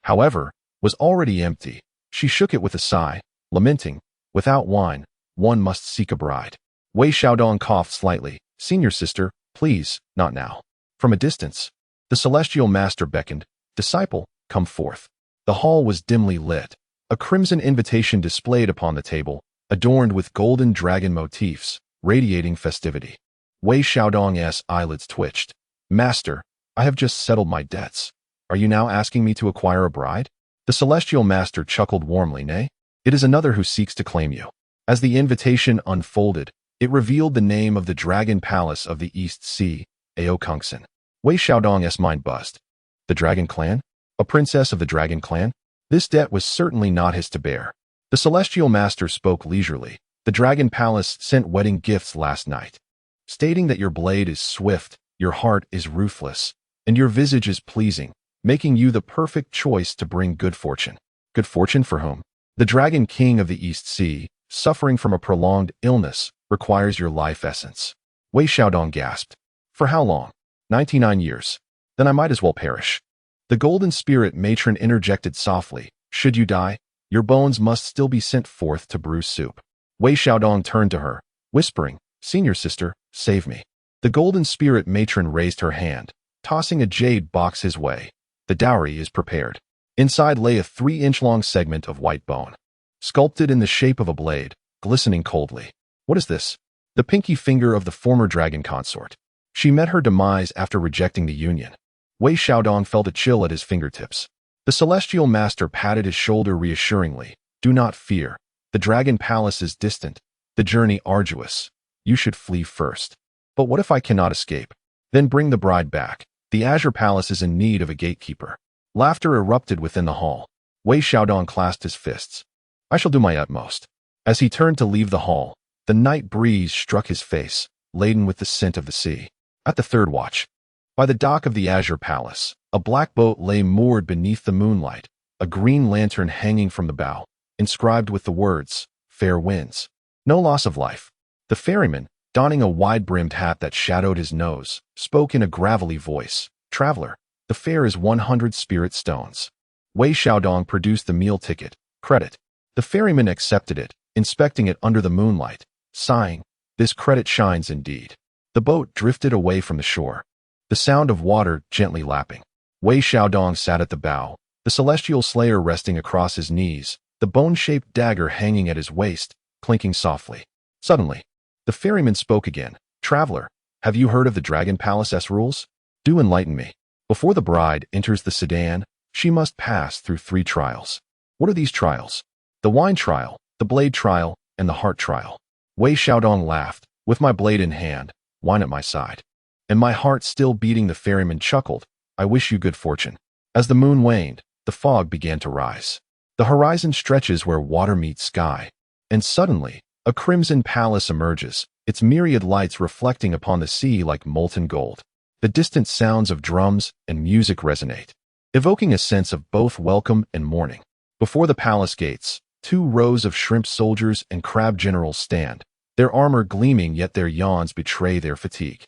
however, was already empty. She shook it with a sigh, lamenting, without wine, one must seek a bride. Wei Xiaodong coughed slightly. Senior sister, please, not now. From a distance, the Celestial Master beckoned. Disciple, come forth. The hall was dimly lit. A crimson invitation displayed upon the table, adorned with golden dragon motifs, radiating festivity. Wei Xiaodong's eyelids twitched. Master, I have just settled my debts. Are you now asking me to acquire a bride? The Celestial Master chuckled warmly. Nay, it is another who seeks to claim you. As the invitation unfolded, it revealed the name of the Dragon Palace of the East Sea, Ao Kungsan. Wei Xiaodong's mind buzzed. The Dragon Clan? A princess of the Dragon Clan? This debt was certainly not his to bear. The Celestial Master spoke leisurely. The Dragon Palace sent wedding gifts last night, stating that your blade is swift, your heart is ruthless, and your visage is pleasing, making you the perfect choice to bring good fortune. Good fortune for whom? The Dragon King of the East Sea, suffering from a prolonged illness, requires your life essence. Wei Xiaodong gasped. For how long? 99 years. Then I might as well perish. The Golden Spirit matron interjected softly. Should you die, your bones must still be sent forth to brew soup. Wei Xiaodong turned to her, whispering, Senior sister, save me. The Golden Spirit matron raised her hand, tossing a jade box his way. The dowry is prepared. Inside lay a 3-inch-long segment of white bone, sculpted in the shape of a blade, glistening coldly. What is this? The pinky finger of the former dragon consort. She met her demise after rejecting the union. Wei Xiaodong felt a chill at his fingertips. The Celestial Master patted his shoulder reassuringly. Do not fear. The Dragon Palace is distant, the journey arduous. You should flee first. But what if I cannot escape? Then bring the bride back. The Azure Palace is in need of a gatekeeper. Laughter erupted within the hall. Wei Xiaodong clasped his fists. I shall do my utmost. As he turned to leave the hall, the night breeze struck his face, laden with the scent of the sea. At the third watch, by the dock of the Azure Palace, a black boat lay moored beneath the moonlight, a green lantern hanging from the bow, inscribed with the words, Fair winds. No loss of life. The ferryman, donning a wide-brimmed hat that shadowed his nose, spoke in a gravelly voice. Traveler, the fare is 100 spirit stones. Wei Xiaodong produced the meal ticket, credit. The ferryman accepted it, inspecting it under the moonlight, sighing, this credit shines indeed. The boat drifted away from the shore, the sound of water gently lapping. Wei Xiaodong sat at the bow, the Celestial Slayer resting across his knees, the bone-shaped dagger hanging at his waist, clinking softly. Suddenly, the ferryman spoke again. Traveler, have you heard of the Dragon Palace's rules? Do enlighten me. Before the bride enters the sedan, she must pass through 3 trials. What are these trials? The wine trial, the blade trial, and the heart trial. Wei Xiaodong laughed, with my blade in hand, wine at my side. And my heart still beating, the ferryman chuckled, I wish you good fortune. As the moon waned, the fog began to rise. The horizon stretches where water meets sky. And suddenly, a crimson palace emerges, its myriad lights reflecting upon the sea like molten gold. The distant sounds of drums and music resonate, evoking a sense of both welcome and mourning. Before the palace gates, 2 rows of shrimp soldiers and crab generals stand, their armor gleaming, yet their yawns betray their fatigue.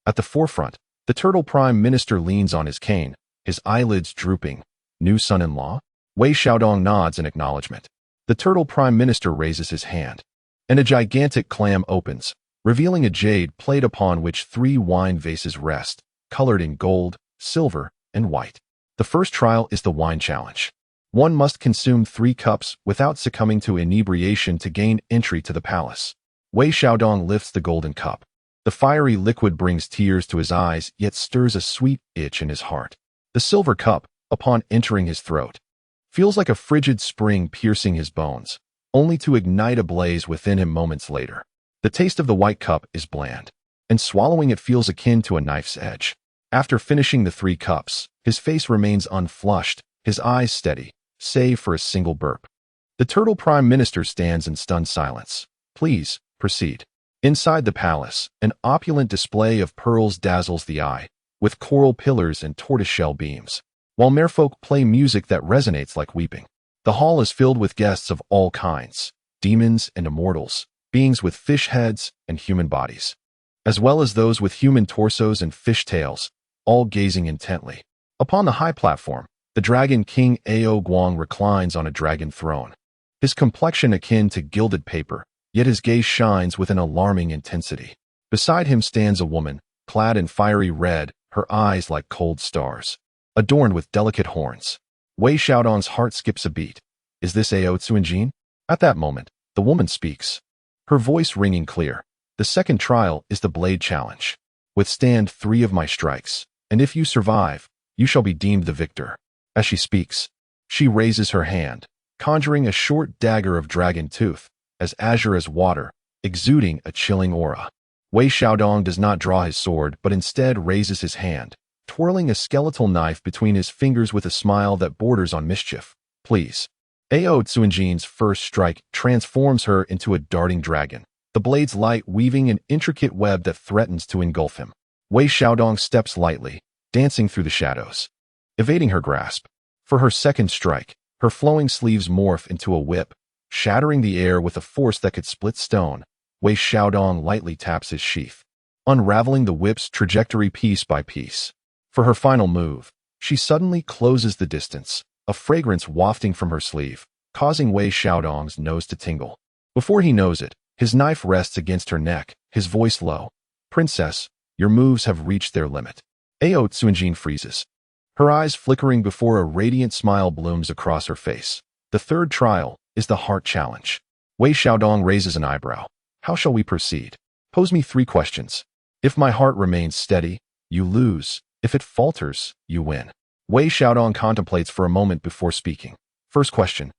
At the forefront, the turtle prime minister leans on his cane, his eyelids drooping. New son-in-law? Wei Xiaodong nods in acknowledgement. The turtle prime minister raises his hand, and a gigantic clam opens, revealing a jade plate upon which 3 wine vases rest, colored in gold, silver, and white. The first trial is the wine challenge. One must consume 3 cups without succumbing to inebriation to gain entry to the palace. Wei Xiaodong lifts the golden cup. The fiery liquid brings tears to his eyes, yet stirs a sweet itch in his heart. The silver cup, upon entering his throat, feels like a frigid spring piercing his bones, only to ignite a blaze within him moments later. The taste of the white cup is bland, and swallowing it feels akin to a knife's edge. After finishing the 3 cups, his face remains unflushed, his eyes steady, save for a single burp. The turtle prime minister stands in stunned silence. Please, proceed. Inside the palace, an opulent display of pearls dazzles the eye, with coral pillars and tortoiseshell beams, while merfolk play music that resonates like weeping. The hall is filled with guests of all kinds, demons and immortals, beings with fish heads and human bodies, as well as those with human torsos and fish tails, all gazing intently. Upon the high platform, the Dragon King Ao Guang reclines on a dragon throne, his complexion akin to gilded paper, yet his gaze shines with an alarming intensity. Beside him stands a woman, clad in fiery red, her eyes like cold stars, adorned with delicate horns. Wei Xiaodong's heart skips a beat. Is this Ao Tsuanjin? At that moment, the woman speaks, her voice ringing clear. The second trial is the blade challenge. Withstand 3 of my strikes, and if you survive, you shall be deemed the victor. As she speaks, she raises her hand, conjuring a short dagger of dragon tooth, as azure as water, exuding a chilling aura. Wei Xiaodong does not draw his sword, but instead raises his hand, twirling a skeletal knife between his fingers with a smile that borders on mischief. Please. Ao Tsuanjin's first strike transforms her into a darting dragon, the blade's light weaving an intricate web that threatens to engulf him. Wei Xiaodong steps lightly, dancing through the shadows, evading her grasp. For her second strike, her flowing sleeves morph into a whip, shattering the air with a force that could split stone. Wei Xiaodong lightly taps his sheath, unraveling the whip's trajectory piece by piece. For her final move, she suddenly closes the distance, a fragrance wafting from her sleeve, causing Wei Xiaodong's nose to tingle. Before he knows it, his knife rests against her neck, his voice low. Princess, your moves have reached their limit. Ao Tsuanjin freezes, her eyes flickering before a radiant smile blooms across her face. The third trial is the heart challenge. Wei Xiaodong raises an eyebrow. How shall we proceed? Pose me 3 questions. If my heart remains steady, you lose. If it falters, you win. Wei Xiaodong contemplates for a moment before speaking. First question.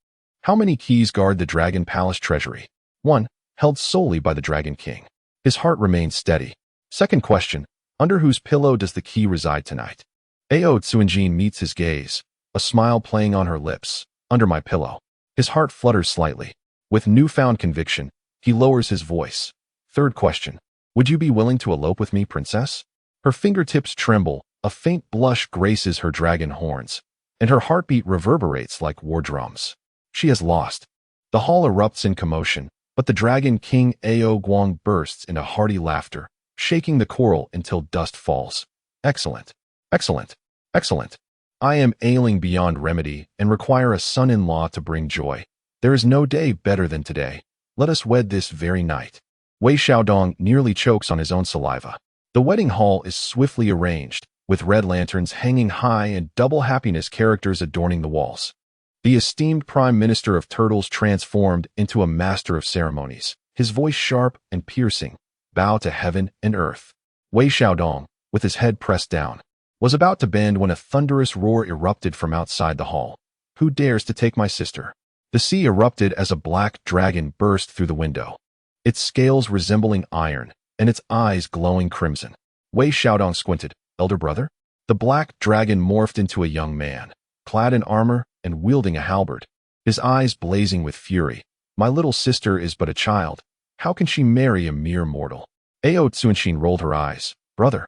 How many keys guard the Dragon Palace treasury? 1. Held solely by the Dragon King. His heart remains steady. Second question. Under whose pillow does the key reside tonight? Ao Tsuanjin meets his gaze, a smile playing on her lips. Under my pillow. His heart flutters slightly. With newfound conviction, he lowers his voice. Third question. Would you be willing to elope with me, princess? Her fingertips tremble, a faint blush graces her dragon horns, and her heartbeat reverberates like war drums. She has lost. The hall erupts in commotion, but the Dragon King Ao Guang bursts into hearty laughter, shaking the coral until dust falls. Excellent. Excellent. Excellent. I am ailing beyond remedy and require a son-in-law to bring joy. There is no day better than today. Let us wed this very night. Wei Xiaodong nearly chokes on his own saliva. The wedding hall is swiftly arranged, with red lanterns hanging high and double happiness characters adorning the walls. The esteemed Prime Minister of Turtles transformed into a master of ceremonies, his voice sharp and piercing, bow to heaven and earth. Wei Xiaodong, with his head pressed down, was about to bend when a thunderous roar erupted from outside the hall. Who dares to take my sister? The sea erupted as a black dragon burst through the window, its scales resembling iron and its eyes glowing crimson. Wei Xiaodong squinted. Elder brother? The black dragon morphed into a young man, clad in armor and wielding a halberd, his eyes blazing with fury. My little sister is but a child. How can she marry a mere mortal? Ao Tsunshin rolled her eyes. Brother,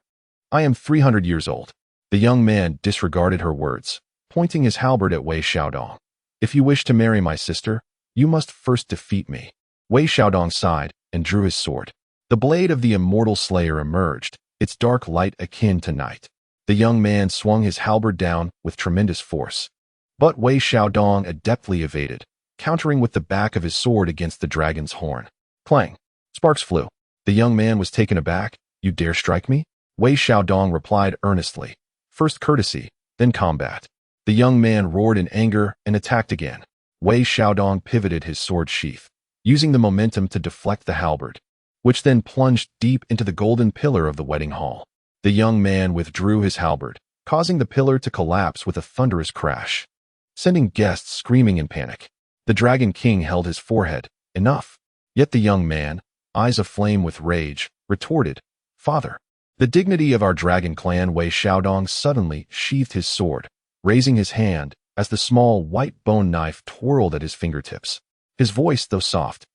I am 300 years old. The young man disregarded her words, pointing his halberd at Wei Xiaodong. If you wish to marry my sister, you must first defeat me. Wei Xiaodong sighed and drew his sword. The blade of the immortal slayer emerged, its dark light akin to night. The young man swung his halberd down with tremendous force. But Wei Xiaodong adeptly evaded, countering with the back of his sword against the dragon's horn. Clang! Sparks flew. The young man was taken aback. You dare strike me? Wei Xiaodong replied earnestly. First courtesy, then combat. The young man roared in anger and attacked again. Wei Xiaodong pivoted his sword sheath, using the momentum to deflect the halberd, which then plunged deep into the golden pillar of the wedding hall. The young man withdrew his halberd, causing the pillar to collapse with a thunderous crash, sending guests screaming in panic. The Dragon King held his forehead. Enough. Yet the young man, eyes aflame with rage, retorted, Father, the dignity of our dragon clan. Wei Xiaodong suddenly sheathed his sword, raising his hand as the small white bone knife twirled at his fingertips. His voice, though soft,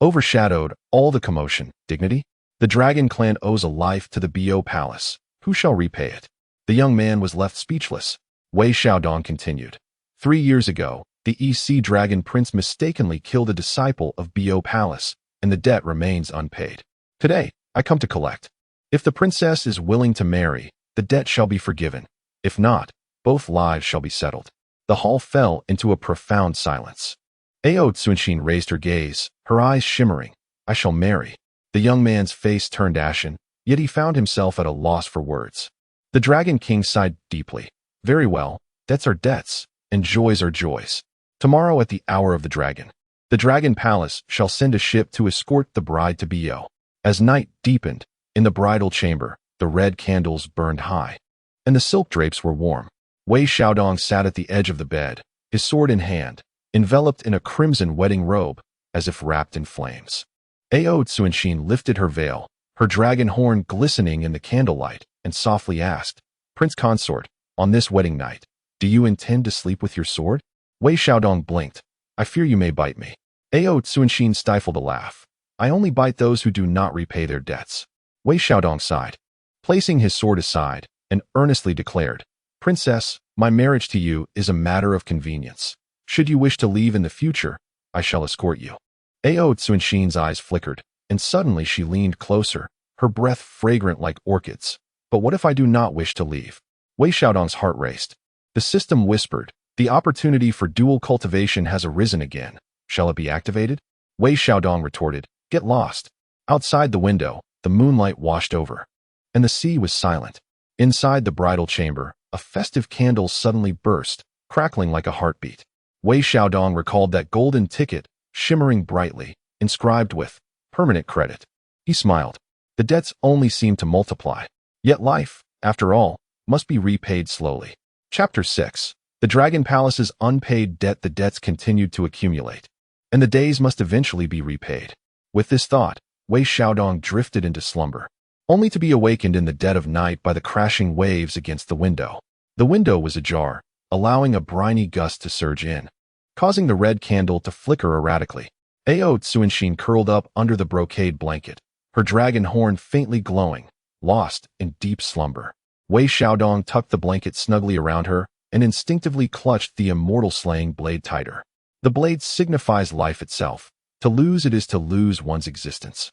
overshadowed all the commotion. Dignity? The dragon clan owes a life to the Bo Palace. Who shall repay it? The young man was left speechless. Wei Xiaodong continued. 3 years ago, the EC Dragon Prince mistakenly killed a disciple of Bo Palace, and the debt remains unpaid. Today, I come to collect. If the princess is willing to marry, the debt shall be forgiven. If not, both lives shall be settled. The hall fell into a profound silence. Ao Tsunshin raised her gaze, her eyes shimmering. I shall marry. The young man's face turned ashen, yet he found himself at a loss for words. The Dragon King sighed deeply. Very well, debts are debts, and joys are joys. Tomorrow at the hour of the dragon, the Dragon Palace shall send a ship to escort the bride to Bo. As night deepened, in the bridal chamber, the red candles burned high, and the silk drapes were warm. Wei Xiaodong sat at the edge of the bed, his sword in hand, enveloped in a crimson wedding robe, as if wrapped in flames. Ao Tsunshin lifted her veil, her dragon horn glistening in the candlelight, and softly asked, Prince Consort, on this wedding night, do you intend to sleep with your sword? Wei Xiaodong blinked. I fear you may bite me. Ao Tsunshin stifled a laugh. I only bite those who do not repay their debts. Wei Xiaodong sighed, placing his sword aside, and earnestly declared, Princess, my marriage to you is a matter of convenience. Should you wish to leave in the future, I shall escort you. Ao Tsunshin's eyes flickered, and suddenly she leaned closer, her breath fragrant like orchids. But what if I do not wish to leave? Wei Xiaodong's heart raced. The system whispered, the opportunity for dual cultivation has arisen again. Shall it be activated? Wei Xiaodong retorted, Get lost. Outside the window, the moonlight washed over, and the sea was silent. Inside the bridal chamber, a festive candle suddenly burst, crackling like a heartbeat. Wei Xiaodong recalled that golden ticket, shimmering brightly, inscribed with permanent credit. He smiled. The debts only seemed to multiply. Yet life, after all, must be repaid slowly. Chapter 6. The Dragon Palace's unpaid debt. The debts continued to accumulate, and the days must eventually be repaid. With this thought, Wei Xiaodong drifted into slumber, only to be awakened in the dead of night by the crashing waves against the window. The window was ajar, allowing a briny gust to surge in, causing the red candle to flicker erratically. Ao Tsunshin curled up under the brocade blanket, her dragon horn faintly glowing, lost in deep slumber. Wei Xiaodong tucked the blanket snugly around her and instinctively clutched the immortal slaying blade tighter. The blade signifies life itself. To lose it is to lose one's existence.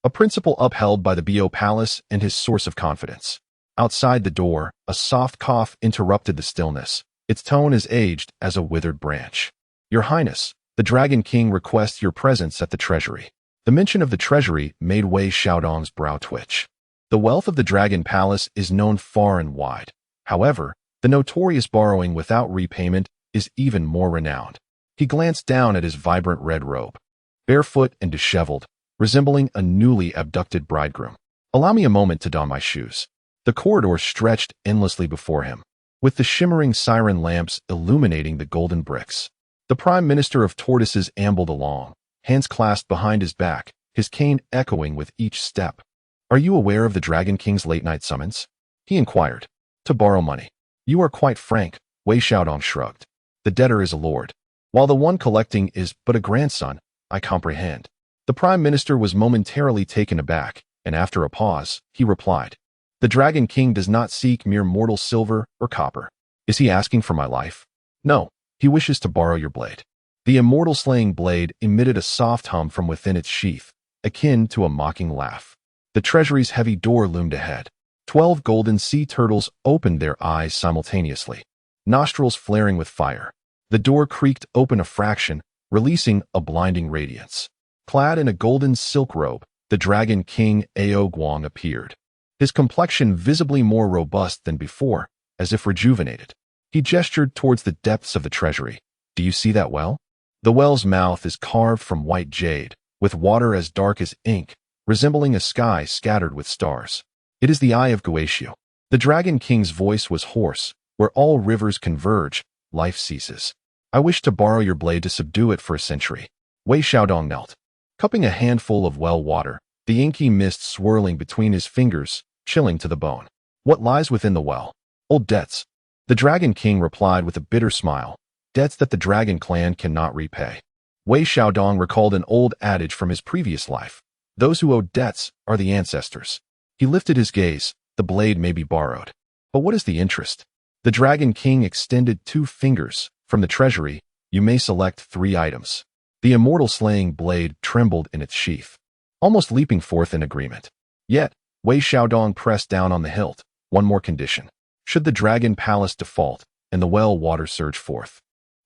A principle upheld by the Bo Palace and his source of confidence. Outside the door, a soft cough interrupted the stillness, its tone as aged as a withered branch. Your Highness, the Dragon King requests your presence at the treasury. The mention of the treasury made Wei Xiaodong's brow twitch. The wealth of the Dragon Palace is known far and wide. However, the notorious borrowing without repayment is even more renowned. He glanced down at his vibrant red robe, barefoot and disheveled, resembling a newly abducted bridegroom. Allow me a moment to don my shoes. The corridor stretched endlessly before him, with the shimmering siren lamps illuminating the golden bricks. The Prime Minister of Tortoises ambled along, hands clasped behind his back, his cane echoing with each step. "Are you aware of the Dragon King's late-night summons?" he inquired. "To borrow money." "You are quite frank," Wei Xiaodong shrugged. "The debtor is a lord, while the one collecting is but a grandson. I comprehend." The Prime Minister was momentarily taken aback, and after a pause, he replied, "The Dragon King does not seek mere mortal silver or copper." "Is he asking for my life?" "No, he wishes to borrow your blade." The immortal slaying blade emitted a soft hum from within its sheath, akin to a mocking laugh. The treasury's heavy door loomed ahead. 12 golden sea turtles opened their eyes simultaneously, nostrils flaring with fire. The door creaked open a fraction, releasing a blinding radiance. Clad in a golden silk robe, the Dragon King Ao Guang appeared, his complexion visibly more robust than before, as if rejuvenated. He gestured towards the depths of the treasury. "Do you see that well?" The well's mouth is carved from white jade, with water as dark as ink, resembling a sky scattered with stars. "It is the Eye of Guoxiu." The Dragon King's voice was hoarse. "Where all rivers converge, life ceases. I wish to borrow your blade to subdue it for a century." Wei Xiaodong knelt, cupping a handful of well water, the inky mist swirling between his fingers, chilling to the bone. "What lies within the well?" "Old debts." The Dragon King replied with a bitter smile. "Debts that the Dragon Clan cannot repay." Wei Xiaodong recalled an old adage from his previous life. Those who owe debts are the ancestors. He lifted his gaze. "The blade may be borrowed. But what is the interest?" The Dragon King extended 2 fingers. "From the treasury, you may select 3 items." The immortal slaying blade trembled in its sheath, almost leaping forth in agreement. Yet, Wei Xiaodong pressed down on the hilt. "One more condition. Should the Dragon Palace default and the well water surge forth,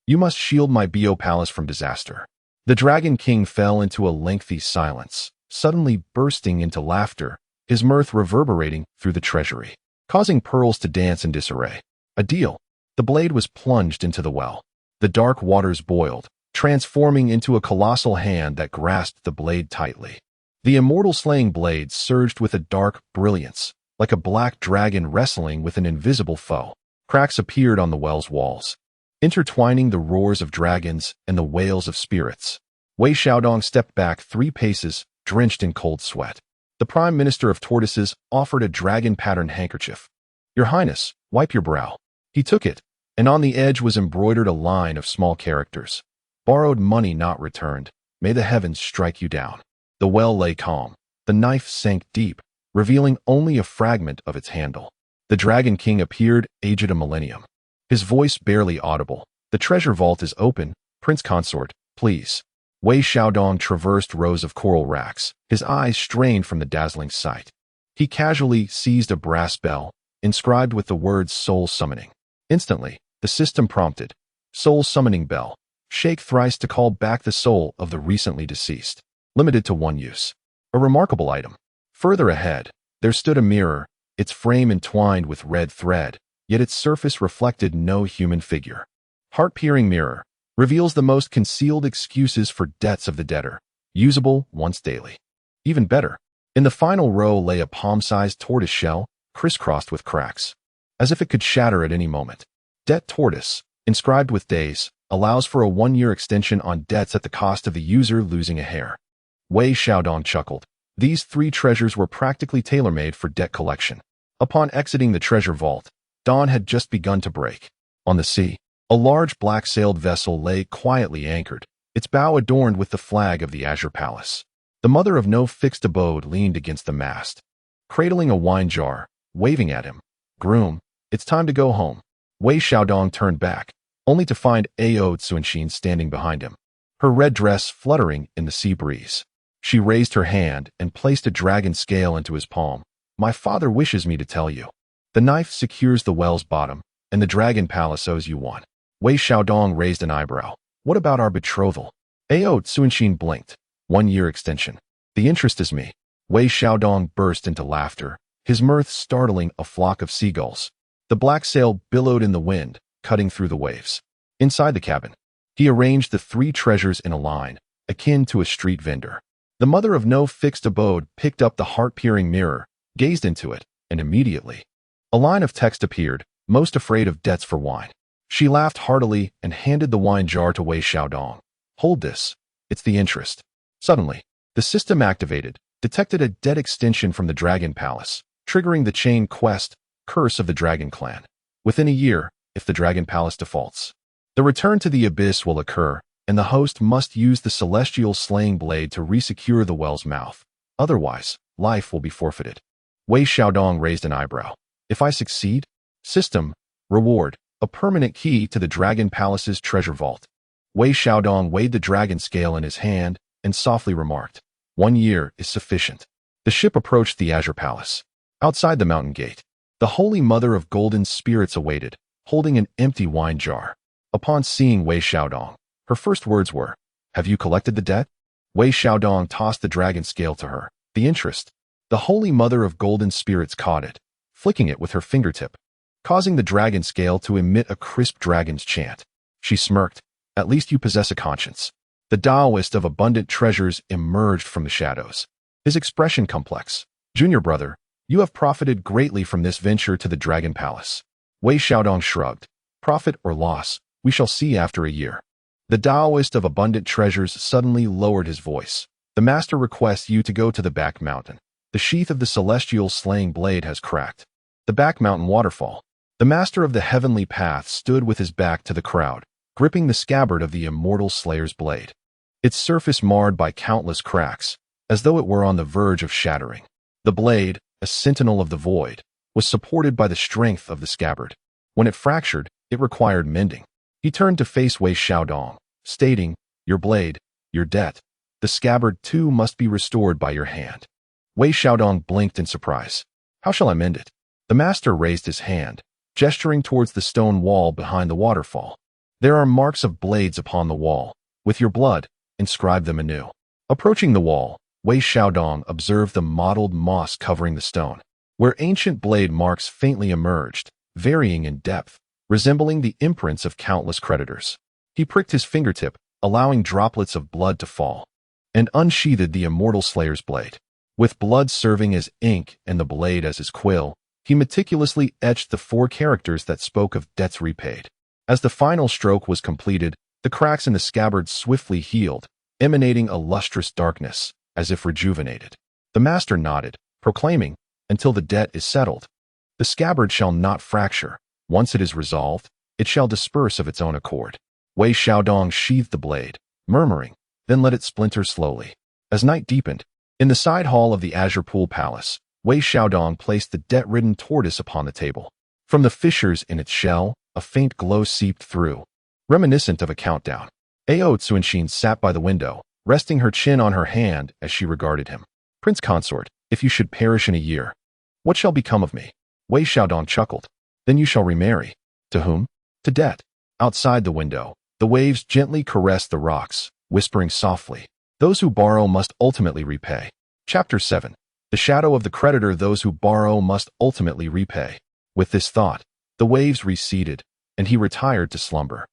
you must shield my Bo Palace from disaster." The Dragon King fell into a lengthy silence, suddenly bursting into laughter, his mirth reverberating through the treasury, causing pearls to dance in disarray. "A deal." The blade was plunged into the well. The dark waters boiled, transforming into a colossal hand that grasped the blade tightly. The immortal slaying blade surged with a dark brilliance, like a black dragon wrestling with an invisible foe. Cracks appeared on the well's walls, intertwining the roars of dragons and the wails of spirits. Wei Xiaodong stepped back 3 paces, drenched in cold sweat. The Prime Minister of Tortoises offered a dragon-patterned handkerchief. "Your Highness, wipe your brow." He took it, and on the edge was embroidered a line of small characters. "Borrowed money not returned. May the heavens strike you down." The well lay calm. The knife sank deep, revealing only a fragment of its handle. The Dragon King appeared, aged a millennium, his voice barely audible. "The treasure vault is open, Prince Consort, please." Wei Xiaodong traversed rows of coral racks, his eyes strained from the dazzling sight. He casually seized a brass bell, inscribed with the words "Soul Summoning." Instantly, the system prompted, "Soul Summoning Bell. Shake thrice to call back the soul of the recently deceased. Limited to 1 use." A remarkable item. Further ahead, there stood a mirror, its frame entwined with red thread, yet its surface reflected no human figure. Heart-peering mirror. Reveals the most concealed excuses for debts of the debtor. Usable once daily. Even better, in the final row lay a palm-sized tortoise shell, crisscrossed with cracks, as if it could shatter at any moment. Debt tortoise, inscribed with days, allows for a 1-year extension on debts at the cost of the user losing a hair. Wei Xiaodong chuckled. These 3 treasures were practically tailor-made for debt collection. Upon exiting the treasure vault, dawn had just begun to break. On the sea, a large black-sailed vessel lay quietly anchored, its bow adorned with the flag of the Azure Palace. The mother of no fixed abode leaned against the mast, cradling a wine jar, waving at him. "Groom, it's time to go home." Wei Xiaodong turned back, only to find Ao Xuanxin standing behind him, her red dress fluttering in the sea breeze. She raised her hand and placed a dragon scale into his palm. "My father wishes me to tell you. The knife secures the well's bottom, and the Dragon Palace owes you one." Wei Xiaodong raised an eyebrow. "What about our betrothal?" Ao Xuanxin blinked. 1-year extension. "The interest is me." Wei Xiaodong burst into laughter, his mirth startling a flock of seagulls. The black sail billowed in the wind, cutting through the waves. Inside the cabin, he arranged the 3 treasures in a line, akin to a street vendor. The mother of no fixed abode picked up the heart-peering mirror, gazed into it, and immediately, a line of text appeared, "Most afraid of debts for wine." She laughed heartily and handed the wine jar to Wei Xiaodong. Hold this. It's the interest. Suddenly, the system activated, detected a debt extension from the Dragon Palace, triggering the chain quest, Curse of the Dragon Clan. Within a year, if the Dragon Palace defaults, the return to the abyss will occur, and the host must use the celestial slaying blade to resecure the well's mouth. Otherwise, life will be forfeited. Wei Xiaodong raised an eyebrow. If I succeed? System, reward, a permanent key to the Dragon Palace's treasure vault. Wei Xiaodong weighed the dragon scale in his hand and softly remarked, 1 year is sufficient. The ship approached the Azure Palace. Outside the mountain gate, the Holy Mother of Golden Spirits awaited, holding an empty wine jar. Upon seeing Wei Xiaodong, her first words were, Have you collected the debt? Wei Xiaodong tossed the dragon scale to her. The interest. The Holy Mother of Golden Spirits caught it, flicking it with her fingertip, causing the dragon scale to emit a crisp dragon's chant. She smirked. At least you possess a conscience. The Taoist of abundant treasures emerged from the shadows. His expression complex. Junior brother, you have profited greatly from this venture to the Dragon Palace. Wei Xiaodong shrugged. Profit or loss, we shall see after a year. The Taoist of abundant treasures suddenly lowered his voice. The master requests you to go to the back mountain. The sheath of the celestial slaying blade has cracked. The back mountain waterfall. The master of the heavenly path stood with his back to the crowd, gripping the scabbard of the immortal slayer's blade. Its surface marred by countless cracks, as though it were on the verge of shattering. The blade, a sentinel of the void, was supported by the strength of the scabbard. When it fractured, it required mending. He turned to face Wei Xiaodong, stating, Your blade, your debt. The scabbard too must be restored by your hand. Wei Xiaodong blinked in surprise. How shall I mend it? The master raised his hand, gesturing towards the stone wall behind the waterfall. There are marks of blades upon the wall. With your blood, inscribe them anew. Approaching the wall, Wei Xiaodong observed the mottled moss covering the stone, where ancient blade marks faintly emerged, varying in depth, resembling the imprints of countless creditors. He pricked his fingertip, allowing droplets of blood to fall, and unsheathed the immortal slayer's blade. With blood serving as ink and the blade as his quill, he meticulously etched the 4 characters that spoke of debts repaid. As the final stroke was completed, the cracks in the scabbard swiftly healed, emanating a lustrous darkness, as if rejuvenated. The master nodded, proclaiming, Until the debt is settled, the scabbard shall not fracture. Once it is resolved, it shall disperse of its own accord. Wei Xiaodong sheathed the blade, murmuring, then let it splinter slowly. As night deepened, in the side hall of the Azure Pool Palace, Wei Xiaodong placed the debt-ridden tortoise upon the table. From the fissures in its shell, a faint glow seeped through, reminiscent of a countdown. Ao Tsunshin sat by the window, resting her chin on her hand as she regarded him. Prince Consort, if you should perish in a year, what shall become of me? Wei Xiaodong chuckled. Then you shall remarry. To whom? To debt. Outside the window, the waves gently caressed the rocks, whispering softly, Those who borrow must ultimately repay. Chapter 7. The shadow of the creditor. Those who borrow must ultimately repay. With this thought, the waves receded, and he retired to slumber.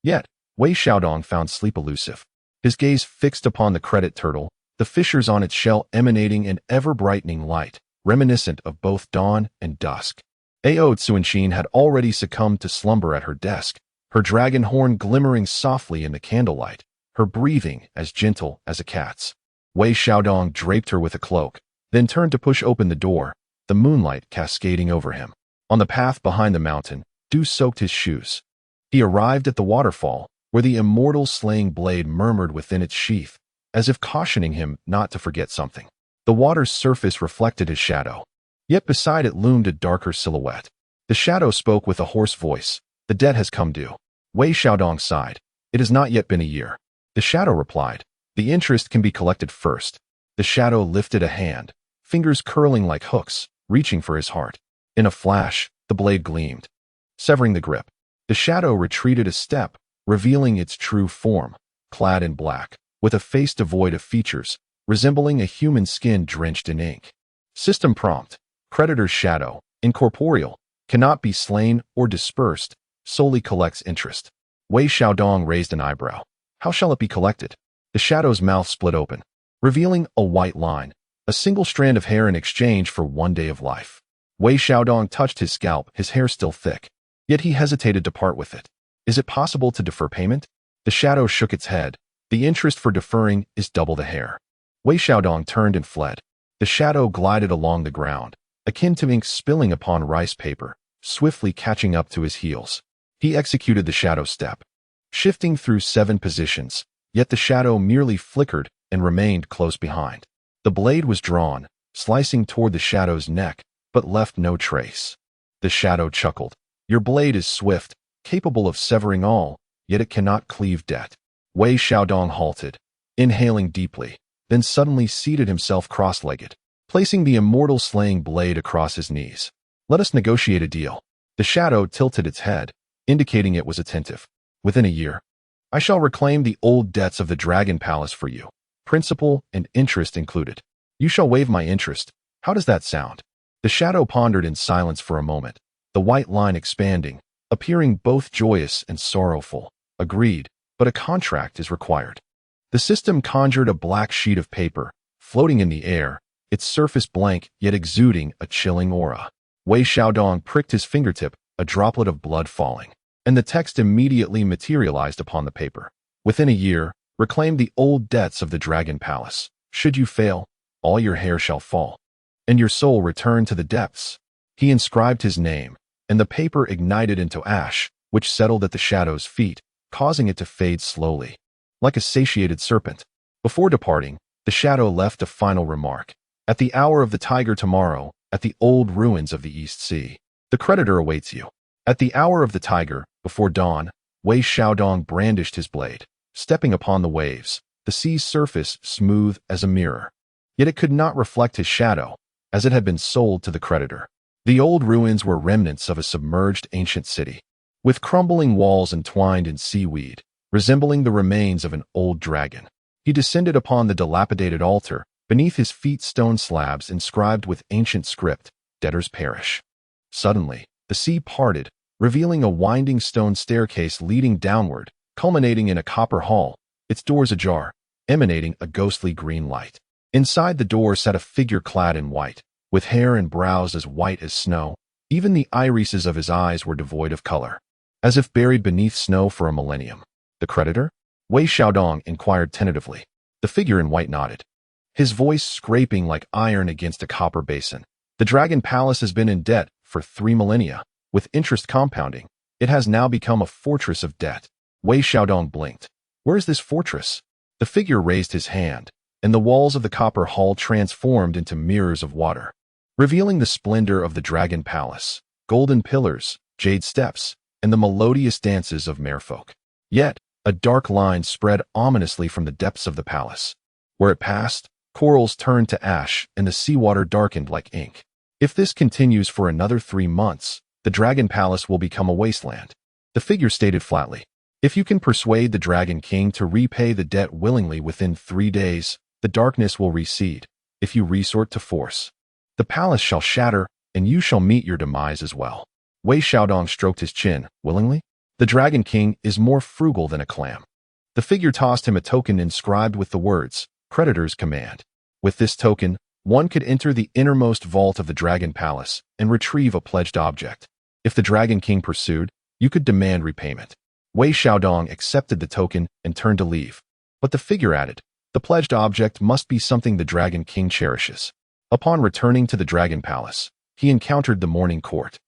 Yet, Wei Xiaodong found sleep elusive. His gaze fixed upon the credit turtle, the fissures on its shell emanating an ever-brightening light, reminiscent of both dawn and dusk. Ao Tsunshin had already succumbed to slumber at her desk, her dragon horn glimmering softly in the candlelight, her breathing as gentle as a cat's. Wei Xiaodong draped her with a cloak, then turned to push open the door, the moonlight cascading over him. On the path behind the mountain, dew soaked his shoes. He arrived at the waterfall, where the immortal slaying blade murmured within its sheath, as if cautioning him not to forget something. The water's surface reflected his shadow, yet beside it loomed a darker silhouette. The shadow spoke with a hoarse voice. The debt has come due. Wei Xiaodong sighed. It has not yet been a year. The shadow replied. The interest can be collected first. The shadow lifted a hand, fingers curling like hooks, reaching for his heart. In a flash, the blade gleamed, severing the grip. The shadow retreated a step, revealing its true form, clad in black, with a face devoid of features, resembling a human skin drenched in ink. System prompt. Creditor's shadow, incorporeal, cannot be slain or dispersed, solely collects interest. Wei Xiaodong raised an eyebrow. How shall it be collected? The shadow's mouth split open, revealing a white line, a single strand of hair in exchange for 1 day of life. Wei Xiaodong touched his scalp, his hair still thick, yet he hesitated to part with it. Is it possible to defer payment? The shadow shook its head. The interest for deferring is double the hair. Wei Xiaodong turned and fled. The shadow glided along the ground, akin to ink spilling upon rice paper, swiftly catching up to his heels. He executed the shadow step, shifting through 7 positions, yet the shadow merely flickered and remained close behind. The blade was drawn, slicing toward the shadow's neck, but left no trace. The shadow chuckled. Your blade is swift, capable of severing all, yet it cannot cleave debt. Wei Xiaodong halted, inhaling deeply, then suddenly seated himself cross-legged, placing the immortal slaying blade across his knees. Let us negotiate a deal. The shadow tilted its head, indicating it was attentive. Within a year, I shall reclaim the old debts of the Dragon Palace for you, principal and interest included. You shall waive my interest. How does that sound? The shadow pondered in silence for a moment, the white line expanding, appearing both joyous and sorrowful. Agreed, but a contract is required. The system conjured a black sheet of paper, floating in the air, its surface blank yet exuding a chilling aura. Wei Xiaodong pricked his fingertip, a droplet of blood falling, and the text immediately materialized upon the paper. Within a year, reclaim the old debts of the Dragon Palace. Should you fail, all your hair shall fall, and your soul return to the depths. He inscribed his name, and the paper ignited into ash, which settled at the shadow's feet, causing it to fade slowly, like a satiated serpent. Before departing, the shadow left a final remark. At the hour of the tiger tomorrow, at the old ruins of the East Sea, the creditor awaits you. At the hour of the tiger, before dawn, Wei Xiaodong brandished his blade, stepping upon the waves, the sea's surface smooth as a mirror. Yet it could not reflect his shadow, as it had been sold to the creditor. The old ruins were remnants of a submerged ancient city, with crumbling walls entwined in seaweed, resembling the remains of an old dragon. He descended upon the dilapidated altar, beneath his feet stone slabs inscribed with ancient script, debtors perish. Suddenly, the sea parted, revealing a winding stone staircase leading downward, culminating in a copper hall, its doors ajar, emanating a ghostly green light. Inside the door sat a figure clad in white, with hair and brows as white as snow. Even the irises of his eyes were devoid of color, as if buried beneath snow for a millennium. The creditor? Wei Xiaodong inquired tentatively. The figure in white nodded, his voice scraping like iron against a copper basin. The Dragon Palace has been in debt for 3 millennia. With interest compounding, it has now become a fortress of debt. Wei Xiaodong blinked. Where is this fortress? The figure raised his hand, and the walls of the copper hall transformed into mirrors of water, revealing the splendor of the Dragon Palace, golden pillars, jade steps, and the melodious dances of merfolk. Yet, a dark line spread ominously from the depths of the palace. Where it passed, corals turned to ash and the seawater darkened like ink. If this continues for another 3 months, the Dragon Palace will become a wasteland. The figure stated flatly, if you can persuade the Dragon King to repay the debt willingly within 3 days, the darkness will recede. If you resort to force, the palace shall shatter, and you shall meet your demise as well. Wei Xiaodong stroked his chin. Willingly? The Dragon King is more frugal than a clam. The figure tossed him a token inscribed with the words, Creditor's Command. With this token, one could enter the innermost vault of the Dragon Palace and retrieve a pledged object. If the Dragon King pursued, you could demand repayment. Wei Xiaodong accepted the token and turned to leave. But the figure added, the pledged object must be something the Dragon King cherishes. Upon returning to the Dragon Palace, he encountered the morning court.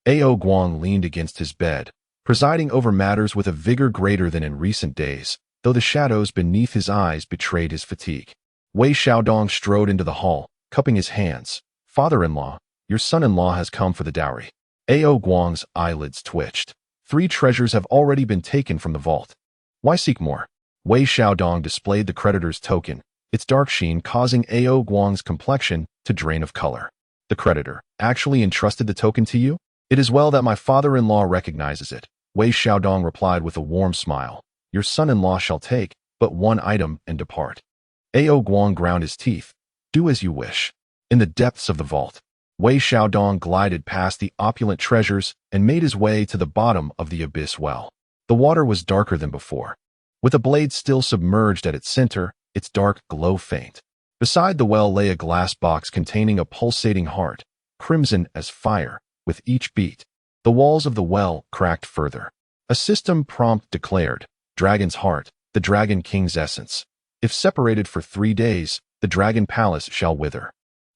Ao Guang leaned against his bed, presiding over matters with a vigor greater than in recent days, though the shadows beneath his eyes betrayed his fatigue. Wei Xiaodong strode into the hall, cupping his hands. Father-in-law, your son-in-law has come for the dowry. Ao Guang's eyelids twitched. 3 treasures have already been taken from the vault. Why seek more? Wei Xiaodong displayed the creditor's token, its dark sheen causing Ao Guang's complexion to drain of color. The creditor actually entrusted the token to you? It is well that my father-in-law recognizes it. Wei Xiaodong replied with a warm smile. Your son-in-law shall take but 1 item and depart. Ao Guang ground his teeth. Do as you wish. In the depths of the vault, Wei Xiaodong glided past the opulent treasures and made his way to the bottom of the abyss well. The water was darker than before, with a blade still submerged at its center, its dark glow faint. Beside the well lay a glass box containing a pulsating heart, crimson as fire. With each beat, the walls of the well cracked further. A system prompt declared, Dragon's Heart, the Dragon King's essence. If separated for 3 days, the Dragon Palace shall wither.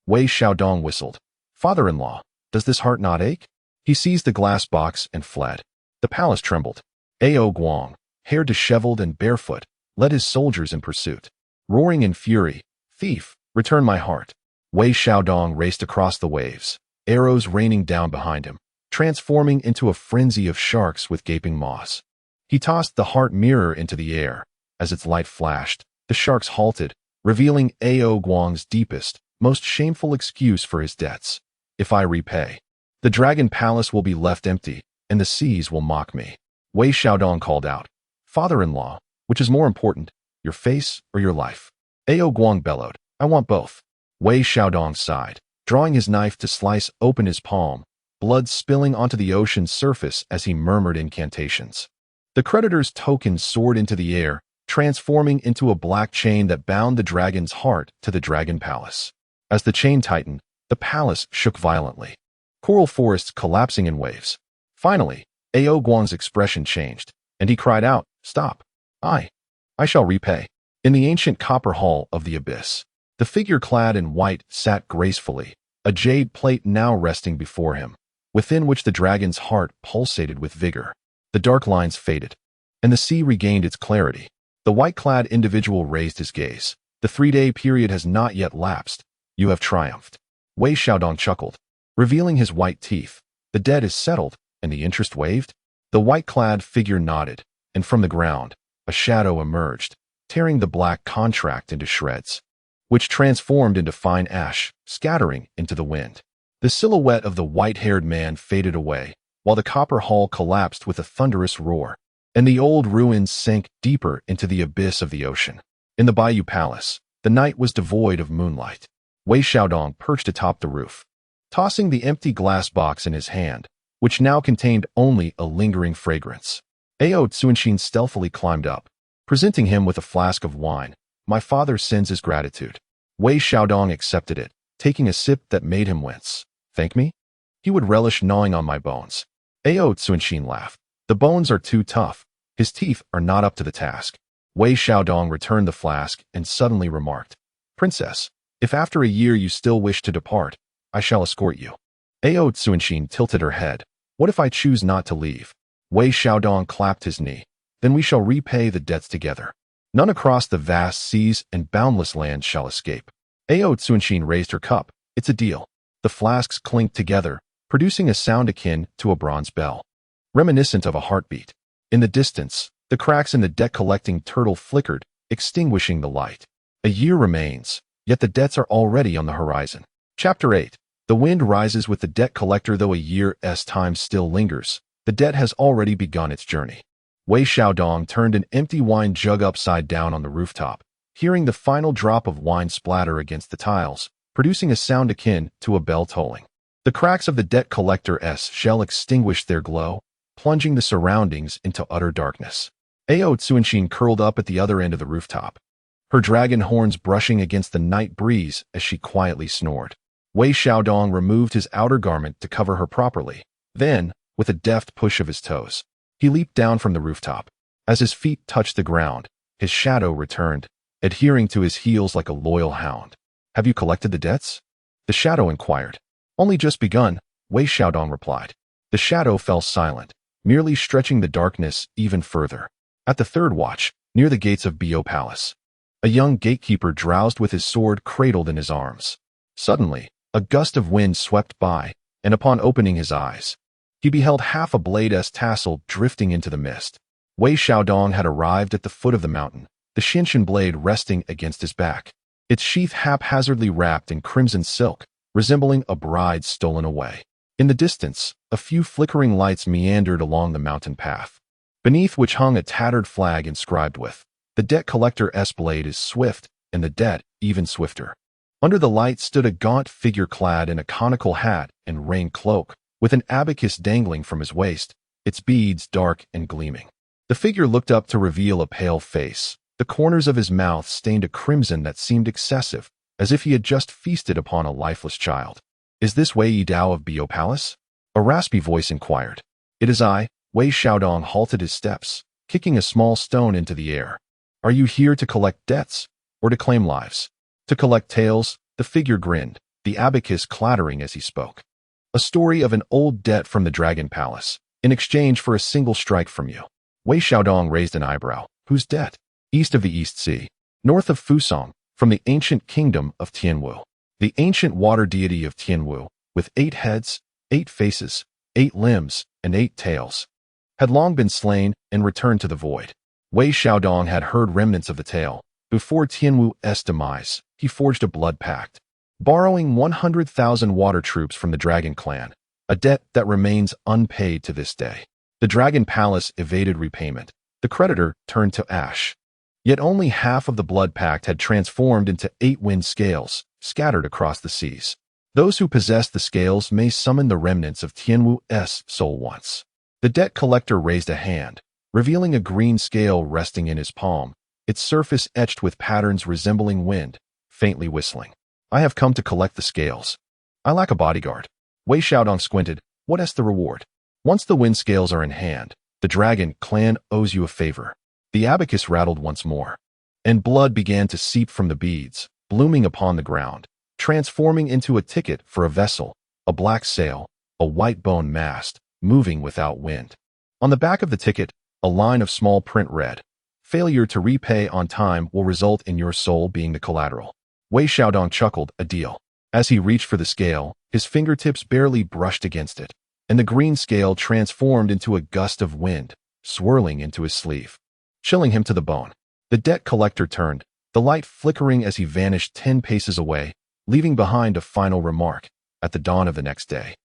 Wei Xiaodong whistled. Father-in-law, does this heart not ache? He seized the glass box and fled. The palace trembled. Ao Guang, hair disheveled and barefoot, led his soldiers in pursuit. Roaring in fury, thief, return my heart. Wei Xiaodong raced across the waves, arrows raining down behind him, transforming into a frenzy of sharks with gaping maws. He tossed the heart mirror into the air. As its light flashed, the sharks halted, revealing Ao Guang's deepest, most shameful excuse for his debts. If I repay, the Dragon Palace will be left empty, and the seas will mock me. Wei Xiaodong called out, Father-in-law, which is more important, your face or your life? Ao Guang bellowed, I want both. Wei Xiaodong sighed, drawing his knife to slice open his palm, blood spilling onto the ocean's surface as he murmured incantations. The creditor's token soared into the air, transforming into a black chain that bound the dragon's heart to the Dragon Palace. As the chain tightened, the palace shook violently, coral forests collapsing in waves. Finally, Ao Guang's expression changed, and he cried out, Stop! I shall repay. In the ancient copper hall of the abyss, the figure clad in white sat gracefully, a jade plate now resting before him, within which the dragon's heart pulsated with vigor. The dark lines faded, and the sea regained its clarity. The white-clad individual raised his gaze. The 3-day period has not yet lapsed. You have triumphed. Wei Xiaodong chuckled, revealing his white teeth. The debt is settled, and the interest waived? The white-clad figure nodded, and from the ground, a shadow emerged, tearing the black contract into shreds, which transformed into fine ash, scattering into the wind. The silhouette of the white-haired man faded away, while the copper hall collapsed with a thunderous roar, and the old ruins sank deeper into the abyss of the ocean. In the Bayou Palace, the night was devoid of moonlight. Wei Xiaodong perched atop the roof, tossing the empty glass box in his hand, which now contained only a lingering fragrance. Ao Tsunshin stealthily climbed up, presenting him with a flask of wine. My father sends his gratitude. Wei Xiaodong accepted it, taking a sip that made him wince. Thank me? He would relish gnawing on my bones. Ao Tsunshin laughed. The bones are too tough. His teeth are not up to the task. Wei Xiaodong returned the flask and suddenly remarked, Princess, if after a year you still wish to depart, I shall escort you. Ao Tsunshin tilted her head. What if I choose not to leave? Wei Xiaodong clapped his knee. Then we shall repay the debts together. None across the vast seas and boundless lands shall escape. Ao Tsunshin raised her cup. It's a deal. The flasks clinked together, producing a sound akin to a bronze bell, reminiscent of a heartbeat. In the distance, the cracks in the debt-collecting turtle flickered, extinguishing the light. A year remains, yet the debts are already on the horizon. Chapter 8. The wind rises with the debt collector. Though a year's time still lingers, the debt has already begun its journey. Wei Xiaodong turned an empty wine jug upside down on the rooftop, hearing the final drop of wine splatter against the tiles, producing a sound akin to a bell tolling. The cracks of the debt collector's shell extinguished their glow, plunging the surroundings into utter darkness. Ao Tsunshin curled up at the other end of the rooftop, her dragon horns brushing against the night breeze as she quietly snored. Wei Xiaodong removed his outer garment to cover her properly. Then, with a deft push of his toes, he leaped down from the rooftop. As his feet touched the ground, his shadow returned, adhering to his heels like a loyal hound. Have you collected the debts? The shadow inquired. Only just begun, Wei Xiaodong replied. The shadow fell silent, merely stretching the darkness even further. At the third watch, near the gates of Bio Palace, a young gatekeeper drowsed with his sword cradled in his arms. Suddenly, a gust of wind swept by, and upon opening his eyes, he beheld half a blade's tassel drifting into the mist. Wei Xiaodong had arrived at the foot of the mountain, the Xinshan blade resting against his back, its sheath haphazardly wrapped in crimson silk, resembling a bride stolen away. In the distance, a few flickering lights meandered along the mountain path, beneath which hung a tattered flag inscribed with, The debt collector's blade is swift, and the debt even swifter. Under the light stood a gaunt figure clad in a conical hat and rain cloak, with an abacus dangling from his waist, its beads dark and gleaming. The figure looked up to reveal a pale face, the corners of his mouth stained a crimson that seemed excessive, as if he had just feasted upon a lifeless child. Is this Wei Yidao of Bio Palace? A raspy voice inquired. It is I, Wei Xiaodong halted his steps, kicking a small stone into the air. Are you here to collect debts, or to claim lives? To collect tales, the figure grinned, the abacus clattering as he spoke. A story of an old debt from the Dragon Palace, in exchange for a single strike from you. Wei Xiaodong raised an eyebrow. Whose debt? East of the East Sea, north of Fusong, from the ancient kingdom of Tianwu. The ancient water deity of Tianwu, with 8 heads, 8 faces, 8 limbs, and 8 tails, had long been slain and returned to the void. Wei Xiaodong had heard remnants of the tale. Before Tianwu's demise, he forged a blood pact, borrowing 100,000 water troops from the Dragon Clan, a debt that remains unpaid to this day. The Dragon Palace evaded repayment. The creditor turned to ash. Yet only half of the blood pact had transformed into 8 wind scales, scattered across the seas. Those who possess the scales may summon the remnants of Tianwu's soul once. The debt collector raised a hand, revealing a green scale resting in his palm, its surface etched with patterns resembling wind, faintly whistling. I have come to collect the scales. I lack a bodyguard. Wei Xiaodong squinted. What is the reward? Once the wind scales are in hand, the Dragon Clan owes you a favor. The abacus rattled once more, and blood began to seep from the beads, blooming upon the ground, transforming into a ticket for a vessel, a black sail, a white bone mast, moving without wind. On the back of the ticket, a line of small print read, "Failure to repay on time will result in your soul being the collateral." Wei Xiaodong chuckled, a deal. As he reached for the scale, his fingertips barely brushed against it, and the green scale transformed into a gust of wind, swirling into his sleeve, chilling him to the bone. The debt collector turned, the light flickering as he vanished 10 paces away, leaving behind a final remark. At the dawn of the next day,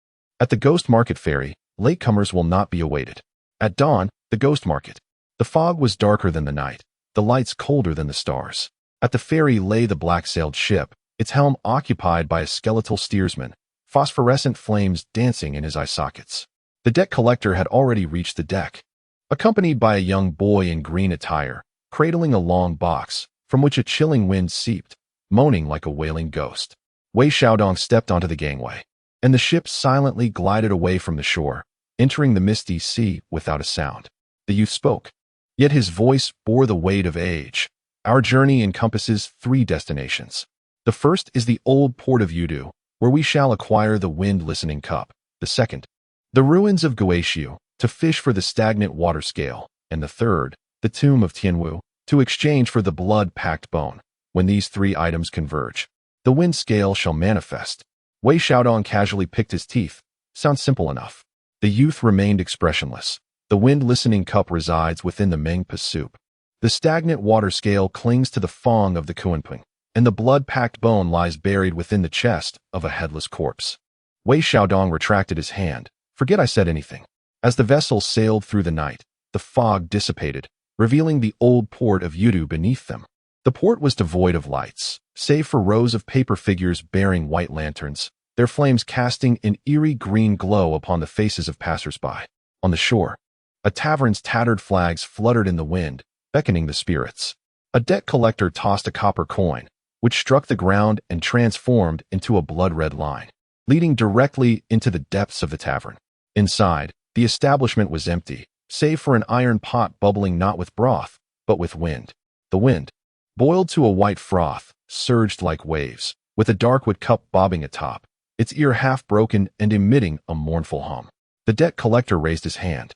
at the Ghost Market Ferry, latecomers will not be awaited. At dawn, the Ghost Market. The fog was darker than the night, the lights colder than the stars. At the ferry lay the black-sailed ship, its helm occupied by a skeletal steersman, phosphorescent flames dancing in his eye sockets. The debt collector had already reached the deck, accompanied by a young boy in green attire, cradling a long box, from which a chilling wind seeped, moaning like a wailing ghost. Wei Xiaodong stepped onto the gangway, and the ship silently glided away from the shore, entering the misty sea without a sound. The youth spoke, yet his voice bore the weight of age. Our journey encompasses 3 destinations. The first is the old port of Yudu, where we shall acquire the wind-listening cup. The second, the ruins of Guaishu, to fish for the stagnant water scale. And the third, the tomb of Tianwu, to exchange for the blood-packed bone. When these 3 items converge, the wind scale shall manifest. Wei Xiaodong casually picked his teeth. Sounds simple enough. The youth remained expressionless. The wind-listening cup resides within the Mengpa soup. The stagnant water scale clings to the fong of the Kuanping, and the blood-packed bone lies buried within the chest of a headless corpse. Wei Xiaodong retracted his hand. Forget I said anything. As the vessel sailed through the night, the fog dissipated, revealing the old port of Yudu beneath them. The port was devoid of lights, save for rows of paper figures bearing white lanterns, their flames casting an eerie green glow upon the faces of passers-by. On the shore, a tavern's tattered flags fluttered in the wind, beckoning the spirits. A debt collector tossed a copper coin, which struck the ground and transformed into a blood-red line, leading directly into the depths of the tavern. Inside, the establishment was empty, save for an iron pot bubbling not with broth, but with wind. The wind, boiled to a white froth, surged like waves, with a dark wood cup bobbing atop, its ear half broken and emitting a mournful hum. The debt collector raised his hand,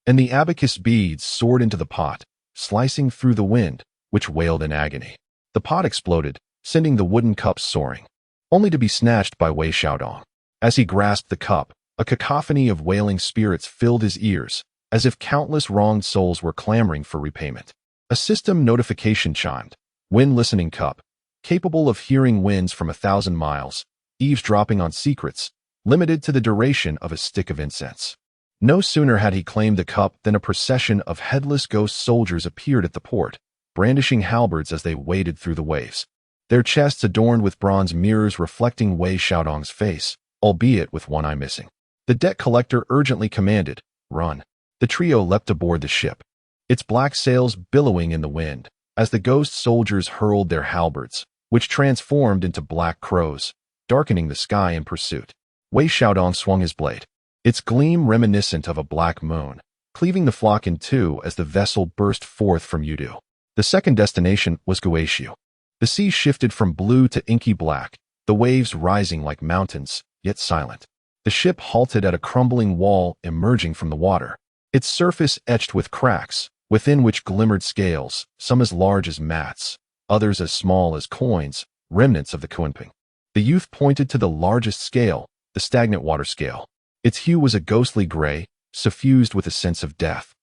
and the abacus beads soared into the pot, slicing through the wind, which wailed in agony. The pot exploded, sending the wooden cup soaring, only to be snatched by Wei Xiaodong. As he grasped the cup, a cacophony of wailing spirits filled his ears, as if countless wronged souls were clamoring for repayment. A system notification chimed. Wind-listening cup, capable of hearing winds from 1,000 miles, eavesdropping on secrets, limited to the duration of a stick of incense. No sooner had he claimed the cup than a procession of headless ghost soldiers appeared at the port, brandishing halberds as they waded through the waves, their chests adorned with bronze mirrors reflecting Wei Xiaodong's face, albeit with one eye missing. The debt collector urgently commanded, "Run." The trio leapt aboard the ship, its black sails billowing in the wind, as the ghost soldiers hurled their halberds, which transformed into black crows, darkening the sky in pursuit. Wei Xiaodong swung his blade, its gleam reminiscent of a black moon, cleaving the flock in two as the vessel burst forth from Udu. The second destination was Guaishu. The sea shifted from blue to inky black, the waves rising like mountains, yet silent. The ship halted at a crumbling wall emerging from the water, its surface etched with cracks, within which glimmered scales, some as large as mats, others as small as coins, remnants of the Kunping. The youth pointed to the largest scale, the stagnant water scale. Its hue was a ghostly gray, suffused with a sense of death.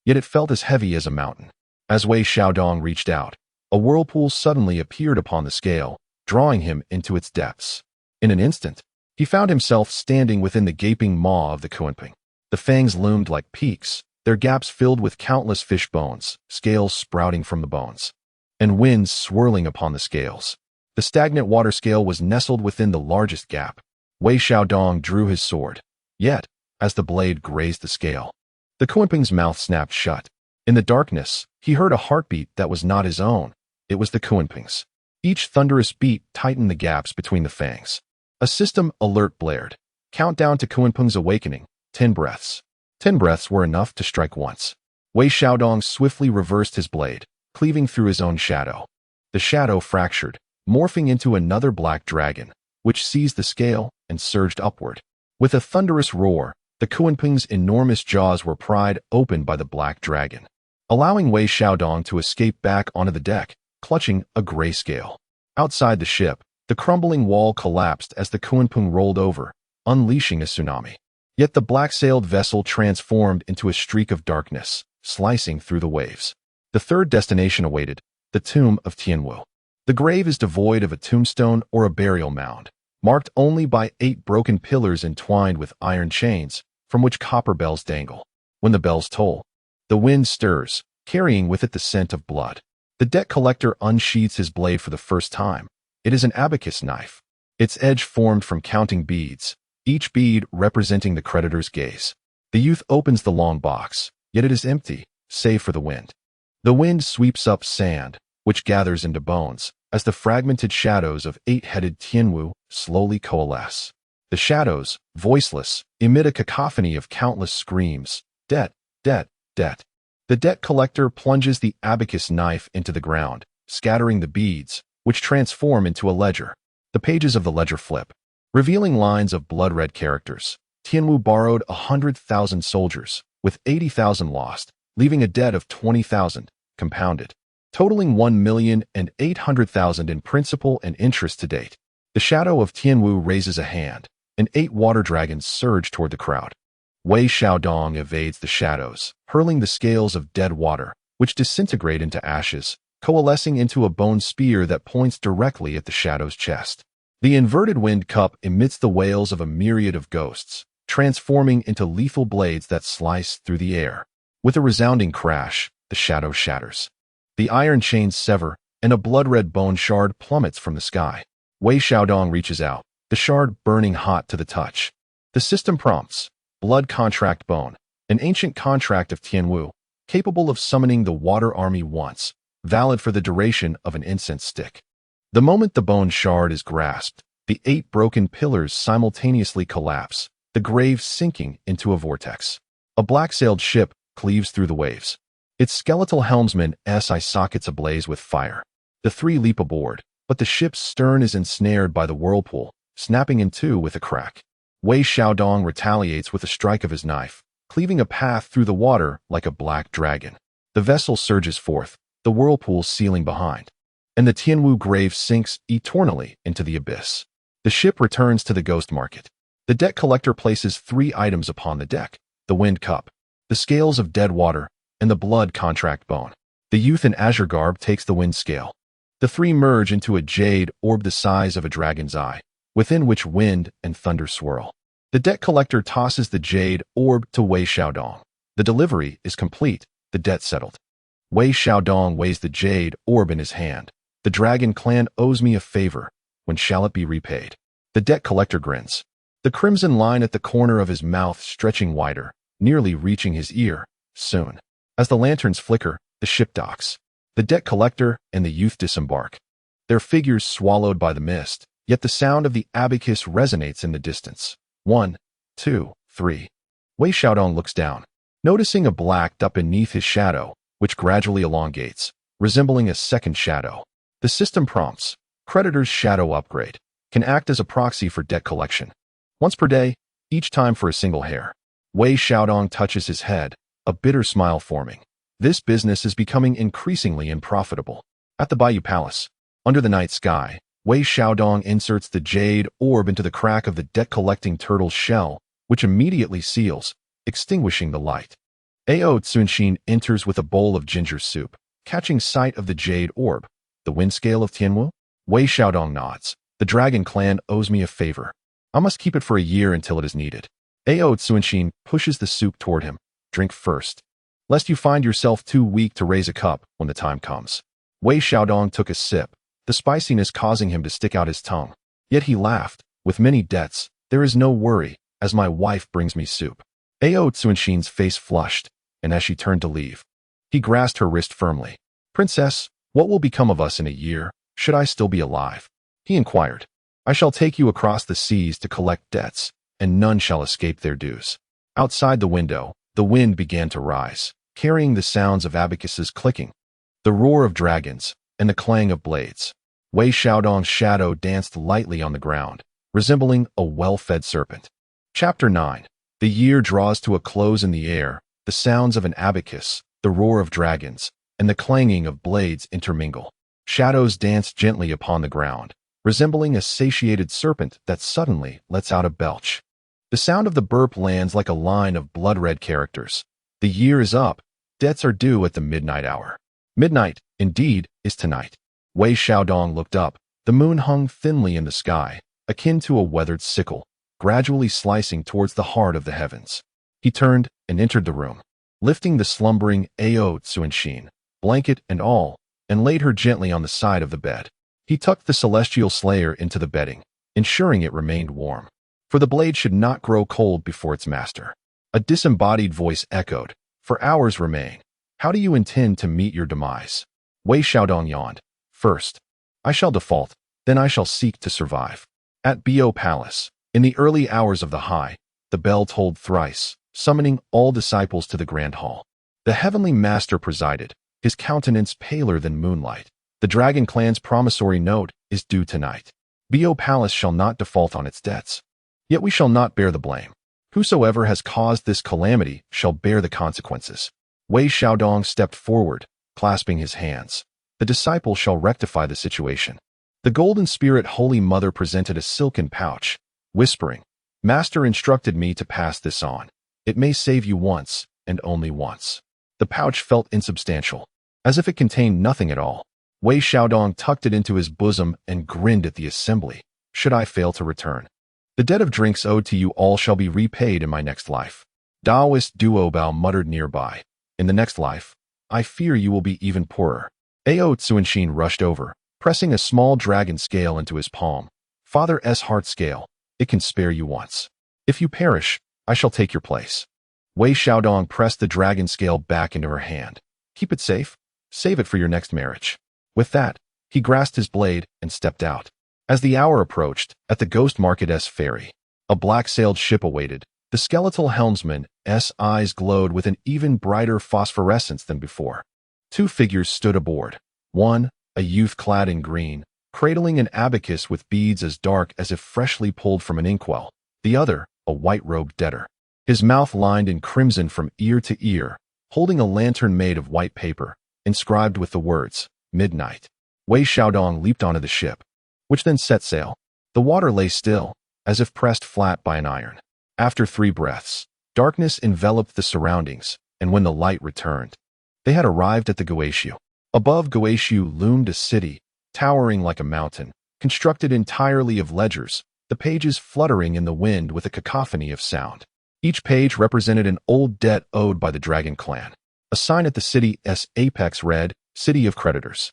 Yet it felt as heavy as a mountain. As Wei Xiaodong reached out, a whirlpool suddenly appeared upon the scale, drawing him into its depths. In an instant, he found himself standing within the gaping maw of the Kunping. The fangs loomed like peaks, their gaps filled with countless fish bones, scales sprouting from the bones, and winds swirling upon the scales. The stagnant water scale was nestled within the largest gap. Wei Xiaodong drew his sword. Yet, as the blade grazed the scale, the Kunping's mouth snapped shut. In the darkness, he heard a heartbeat that was not his own. It was the Kunping's. Each thunderous beat tightened the gaps between the fangs. A system alert blared. Countdown to Kunping's awakening. 10 breaths. 10 breaths were enough to strike once. Wei Xiaodong swiftly reversed his blade, cleaving through his own shadow. The shadow fractured, morphing into another black dragon, which seized the scale and surged upward. With a thunderous roar, the Kunping's enormous jaws were pried open by the black dragon, allowing Wei Xiaodong to escape back onto the deck, clutching a gray scale. Outside the ship, the crumbling wall collapsed as the Kunping rolled over, unleashing a tsunami. Yet the black-sailed vessel transformed into a streak of darkness, slicing through the waves. The third destination awaited, the tomb of Tianwu. The grave is devoid of a tombstone or a burial mound, marked only by 8 broken pillars entwined with iron chains, from which copper bells dangle. When the bells toll, the wind stirs, carrying with it the scent of blood. The debt collector unsheathes his blade for the first time. It is an abacus knife, its edge formed from counting beads, each bead representing the creditor's gaze. The youth opens the long box, yet it is empty, save for the wind. The wind sweeps up sand, which gathers into bones, as the fragmented shadows of 8-headed Tianwu slowly coalesce. The shadows, voiceless, emit a cacophony of countless screams. Debt, debt, debt. The debt collector plunges the abacus knife into the ground, scattering the beads, which transform into a ledger. The pages of the ledger flip, revealing lines of blood-red characters. Tianwu borrowed 100,000 soldiers, with 80,000 lost, leaving a debt of 20,000, compounded, totaling 1,800,000 in principal and interest to date. The shadow of Tianwu raises a hand, and 8 water dragons surge toward the crowd. Wei Xiaodong evades the shadows, hurling the scales of dead water, which disintegrate into ashes, coalescing into a bone spear that points directly at the shadow's chest. The inverted wind cup emits the wails of a myriad of ghosts, transforming into lethal blades that slice through the air. With a resounding crash, the shadow shatters. The iron chains sever, and a blood-red bone shard plummets from the sky. Wei Xiaodong reaches out, the shard burning hot to the touch. The system prompts, blood contract bone, an ancient contract of Tianwu, capable of summoning the water army once, valid for the duration of an incense stick. The moment the bone shard is grasped, the 8 broken pillars simultaneously collapse, the grave sinking into a vortex. A black-sailed ship cleaves through the waves, its skeletal helmsman's eye sockets ablaze with fire. The 3 leap aboard, but the ship's stern is ensnared by the whirlpool, snapping in two with a crack. Wei Xiaodong retaliates with a strike of his knife, cleaving a path through the water like a black dragon. The vessel surges forth, the whirlpool sealing behind, and the Tianwu grave sinks eternally into the abyss. The ship returns to the ghost market. The debt collector places 3 items upon the deck: the wind cup, the scales of dead water, and the blood contract bone. The youth in azure garb takes the wind scale. The 3 merge into a jade orb the size of a dragon's eye, within which wind and thunder swirl. The debt collector tosses the jade orb to Wei Xiaodong. The delivery is complete, the debt settled. Wei Xiaodong weighs the jade orb in his hand. The dragon clan owes me a favor. When shall it be repaid? The debt collector grins, the crimson line at the corner of his mouth stretching wider, nearly reaching his ear. Soon, as the lanterns flicker, the ship docks. The debt collector and the youth disembark, their figures swallowed by the mist, yet the sound of the abacus resonates in the distance. 1, 2, 3. Wei Xiaodong looks down. noticing a black dot beneath his shadow, which gradually elongates, resembling a second shadow. The system prompts, creditor's shadow upgrade, can act as a proxy for debt collection. Once per day, each time for a single hair. Wei Xiaodong touches his head, a bitter smile forming. This business is becoming increasingly unprofitable. At the Bayou Palace, under the night sky, Wei Xiaodong inserts the jade orb into the crack of the debt-collecting turtle's shell, which immediately seals, extinguishing the light. Ao Tsunxin enters with a bowl of ginger soup, catching sight of the jade orb. The wind scale of Tianwu? Wei Xiaodong nods. The dragon clan owes me a favor. I must keep it for a year until it is needed. Ao Tsunxin pushes the soup toward him. Drink first, lest you find yourself too weak to raise a cup when the time comes. Wei Xiaodong took a sip, the spiciness causing him to stick out his tongue. Yet he laughed. With many debts, there is no worry, as my wife brings me soup. Ao Tsunxin's face flushed, and as she turned to leave, he grasped her wrist firmly. Princess, what will become of us in a year? Should I still be alive? He inquired. I shall take you across the seas to collect debts, and none shall escape their dues. Outside the window, the wind began to rise, carrying the sounds of abacuses clicking, the roar of dragons, and the clang of blades. Wei Xiaodong's shadow danced lightly on the ground, resembling a well-fed serpent. Chapter 9. The year draws to a close in the air. The sounds of an abacus, the roar of dragons, and the clanging of blades intermingle. Shadows dance gently upon the ground, resembling a satiated serpent that suddenly lets out a belch. The sound of the burp lands like a line of blood-red characters. The year is up. Debts are due at the midnight hour. Midnight, indeed, is tonight. Wei Xiaodong looked up. The moon hung thinly in the sky, akin to a weathered sickle, gradually slicing towards the heart of the heavens. He turned and entered the room, lifting the slumbering Ao Tsunxin, blanket and all, and laid her gently on the side of the bed. He tucked the celestial slayer into the bedding, ensuring it remained warm, for the blade should not grow cold before its master. A disembodied voice echoed, For hours remain. How do you intend to meet your demise? Wei Xiaodong yawned. First, I shall default, then I shall seek to survive. At Bo Palace, in the early hours of the high, the bell tolled thrice, summoning all disciples to the grand hall. The heavenly master presided, his countenance paler than moonlight. The dragon clan's promissory note is due tonight. Bo Palace shall not default on its debts. Yet we shall not bear the blame. Whosoever has caused this calamity shall bear the consequences. Wei Xiaodong stepped forward, clasping his hands. The disciple shall rectify the situation. The Golden Spirit Holy Mother presented a silken pouch, whispering, Master instructed me to pass this on. It may save you once, and only once. The pouch felt insubstantial, as if it contained nothing at all. Wei Xiaodong tucked it into his bosom and grinned at the assembly. Should I fail to return, the debt of drinks owed to you all shall be repaid in my next life. Taoist Duobao muttered nearby. In the next life, I fear you will be even poorer. Ao Tsunxin rushed over, pressing a small dragon scale into his palm. Father's heart scale, it can spare you once. If you perish, I shall take your place. Wei Xiaodong pressed the dragon scale back into her hand. Keep it safe. Save it for your next marriage. With that, he grasped his blade and stepped out. As the hour approached, at the Ghost Market's ferry, a black-sailed ship awaited. The skeletal helmsman's eyes glowed with an even brighter phosphorescence than before. Two figures stood aboard. One, a youth clad in green, cradling an abacus with beads as dark as if freshly pulled from an inkwell. The other, a white-robed debtor, his mouth lined in crimson from ear to ear, holding a lantern made of white paper, inscribed with the words, Midnight. Wei Xiaodong leaped onto the ship, which then set sail. The water lay still, as if pressed flat by an iron. After 3 breaths, darkness enveloped the surroundings, and when the light returned, they had arrived at the Goetiu. Above Goetiu loomed a city, towering like a mountain, constructed entirely of ledgers, the pages fluttering in the wind with a cacophony of sound. Each page represented an old debt owed by the Dragon Clan. A sign at the city's apex read, City of Creditors.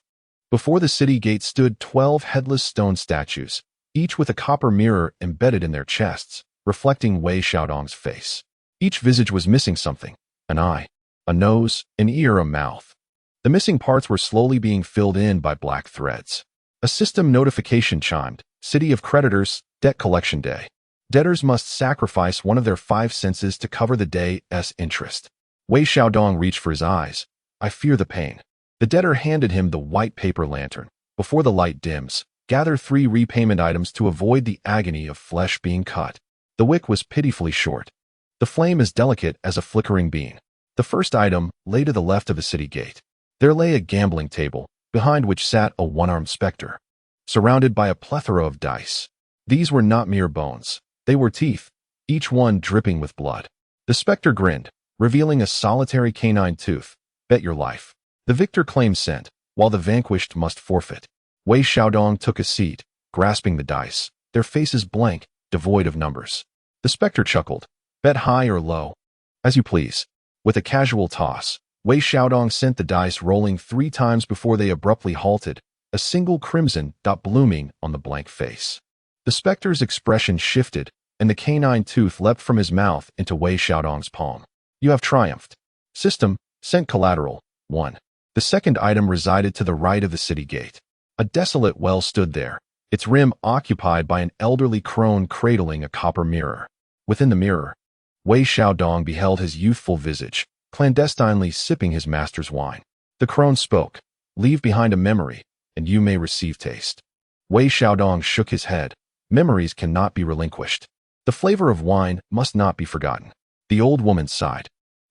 Before the city gate stood 12 headless stone statues, each with a copper mirror embedded in their chests, reflecting Wei Xiaodong's face. Each visage was missing something, an eye, a nose, an ear, a mouth. The missing parts were slowly being filled in by black threads. A system notification chimed, City of Creditors, Debt Collection Day. Debtors must sacrifice one of their 5 senses to cover the day's interest. Wei Xiaodong reached for his eyes. I fear the pain. The debtor handed him the white paper lantern. Before the light dims, gather 3 repayment items to avoid the agony of flesh being cut. The wick was pitifully short. The flame as delicate as a flickering bean. The first item lay to the left of the city gate. There lay a gambling table, behind which sat a one-armed specter, surrounded by a plethora of dice. These were not mere bones. They were teeth, each one dripping with blood. The specter grinned, revealing a solitary canine tooth. Bet your life. The victor claims scent, while the vanquished must forfeit. Wei Xiaodong took a seat, grasping the dice, their faces blank, devoid of numbers. The specter chuckled. Bet high or low. As you please. With a casual toss, Wei Xiaodong sent the dice rolling 3 times before they abruptly halted, a single crimson dot blooming on the blank face. The specter's expression shifted, and the canine tooth leapt from his mouth into Wei Xiaodong's palm. You have triumphed. System, sent collateral, 1. The second item resided to the right of the city gate. A desolate well stood there, its rim occupied by an elderly crone cradling a copper mirror. Within the mirror, Wei Xiaodong beheld his youthful visage, clandestinely sipping his master's wine. The crone spoke. Leave behind a memory, and you may receive taste. Wei Xiaodong shook his head. Memories cannot be relinquished. The flavor of wine must not be forgotten. The old woman sighed,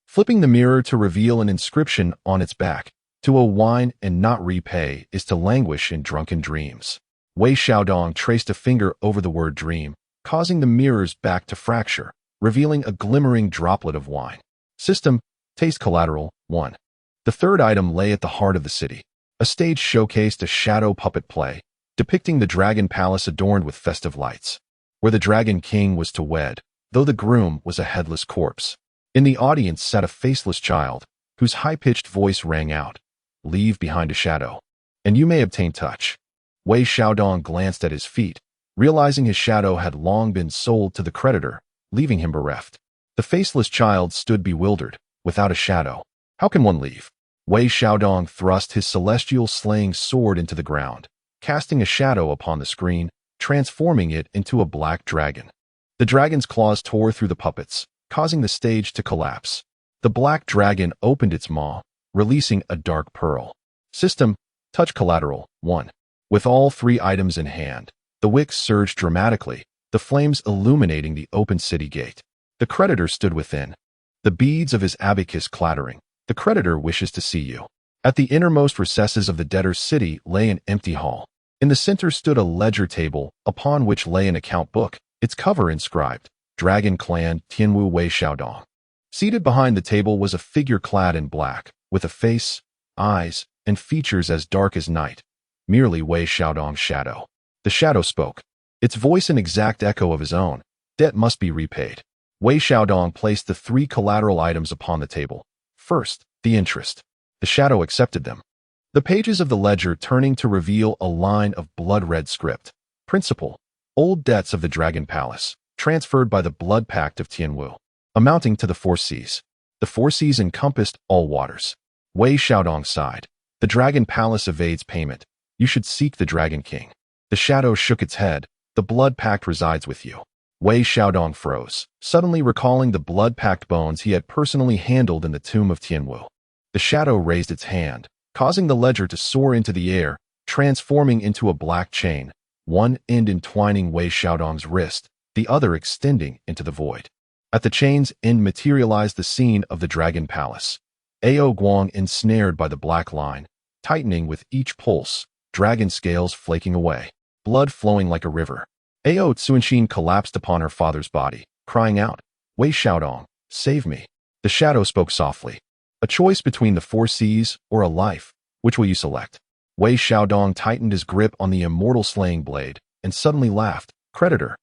flipping the mirror to reveal an inscription on its back. To owe wine and not repay is to languish in drunken dreams. Wei Xiaodong traced a finger over the word dream, causing the mirror's back to fracture, revealing a glimmering droplet of wine. System, taste collateral, 1. The third item lay at the heart of the city. A stage showcased a shadow puppet play, depicting the dragon palace adorned with festive lights, where the dragon king was to wed, though the groom was a headless corpse. In the audience sat a faceless child, whose high-pitched voice rang out, leave behind a shadow, and you may obtain touch. Wei Xiaodong glanced at his feet, realizing his shadow had long been sold to the creditor, leaving him bereft. The faceless child stood bewildered, without a shadow. How can one leave? Wei Xiaodong thrust his celestial slaying sword into the ground, casting a shadow upon the screen, transforming it into a black dragon. The dragon's claws tore through the puppets, causing the stage to collapse. The black dragon opened its maw, releasing a dark pearl. System, touch collateral, 1. With all 3 items in hand, the wick surged dramatically, the flames illuminating the open city gate. The creditor stood within, the beads of his abacus clattering. The creditor wishes to see you. At the innermost recesses of the debtor's city lay an empty hall. In the center stood a ledger table, upon which lay an account book, its cover inscribed, Dragon Clan Tianwu Wei Xiaodong. Seated behind the table was a figure clad in black, with a face, eyes, and features as dark as night, merely Wei Xiaodong's shadow. The shadow spoke, its voice an exact echo of his own. Debt must be repaid. Wei Xiaodong placed the 3 collateral items upon the table. First, the interest. The shadow accepted them. The pages of the ledger turning to reveal a line of blood-red script. Principal, old debts of the Dragon Palace, transferred by the Blood Pact of Tianwu, amounting to the 4 seas. The 4 seas encompassed all waters. Wei Xiaodong sighed. The Dragon Palace evades payment. You should seek the Dragon King. The shadow shook its head. The Blood Pact resides with you. Wei Xiaodong froze, suddenly recalling the Blood Pact bones he had personally handled in the tomb of Tianwu. The shadow raised its hand, causing the ledger to soar into the air, transforming into a black chain, one end entwining Wei Xiaodong's wrist, the other extending into the void. At the chain's end materialized the scene of the Dragon Palace. Ao Guang ensnared by the black line, tightening with each pulse, dragon scales flaking away, blood flowing like a river. Ao Tsuanshin collapsed upon her father's body, crying out, Wei Xiaodong, save me. The shadow spoke softly. A choice between the 4 seas or a life, which will you select? Wei Xiaodong tightened his grip on the immortal slaying blade, and suddenly laughed, creditor,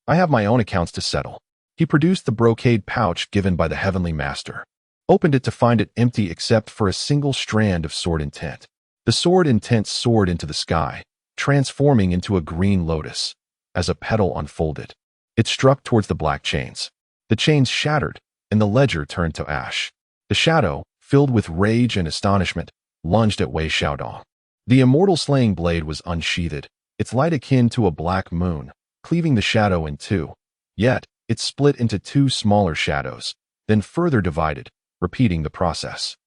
I have my own accounts to settle. He produced the brocade pouch given by the heavenly master, opened it to find it empty except for a single strand of sword intent. The sword intent soared into the sky, transforming into a green lotus. As a petal unfolded, it struck towards the black chains. The chains shattered, and the ledger turned to ash. The shadow, filled with rage and astonishment, lunged at Wei Xiaodong. The immortal slaying blade was unsheathed, its light akin to a black moon, cleaving the shadow in 2. Yet, it split into 2 smaller shadows, then further divided, repeating the process.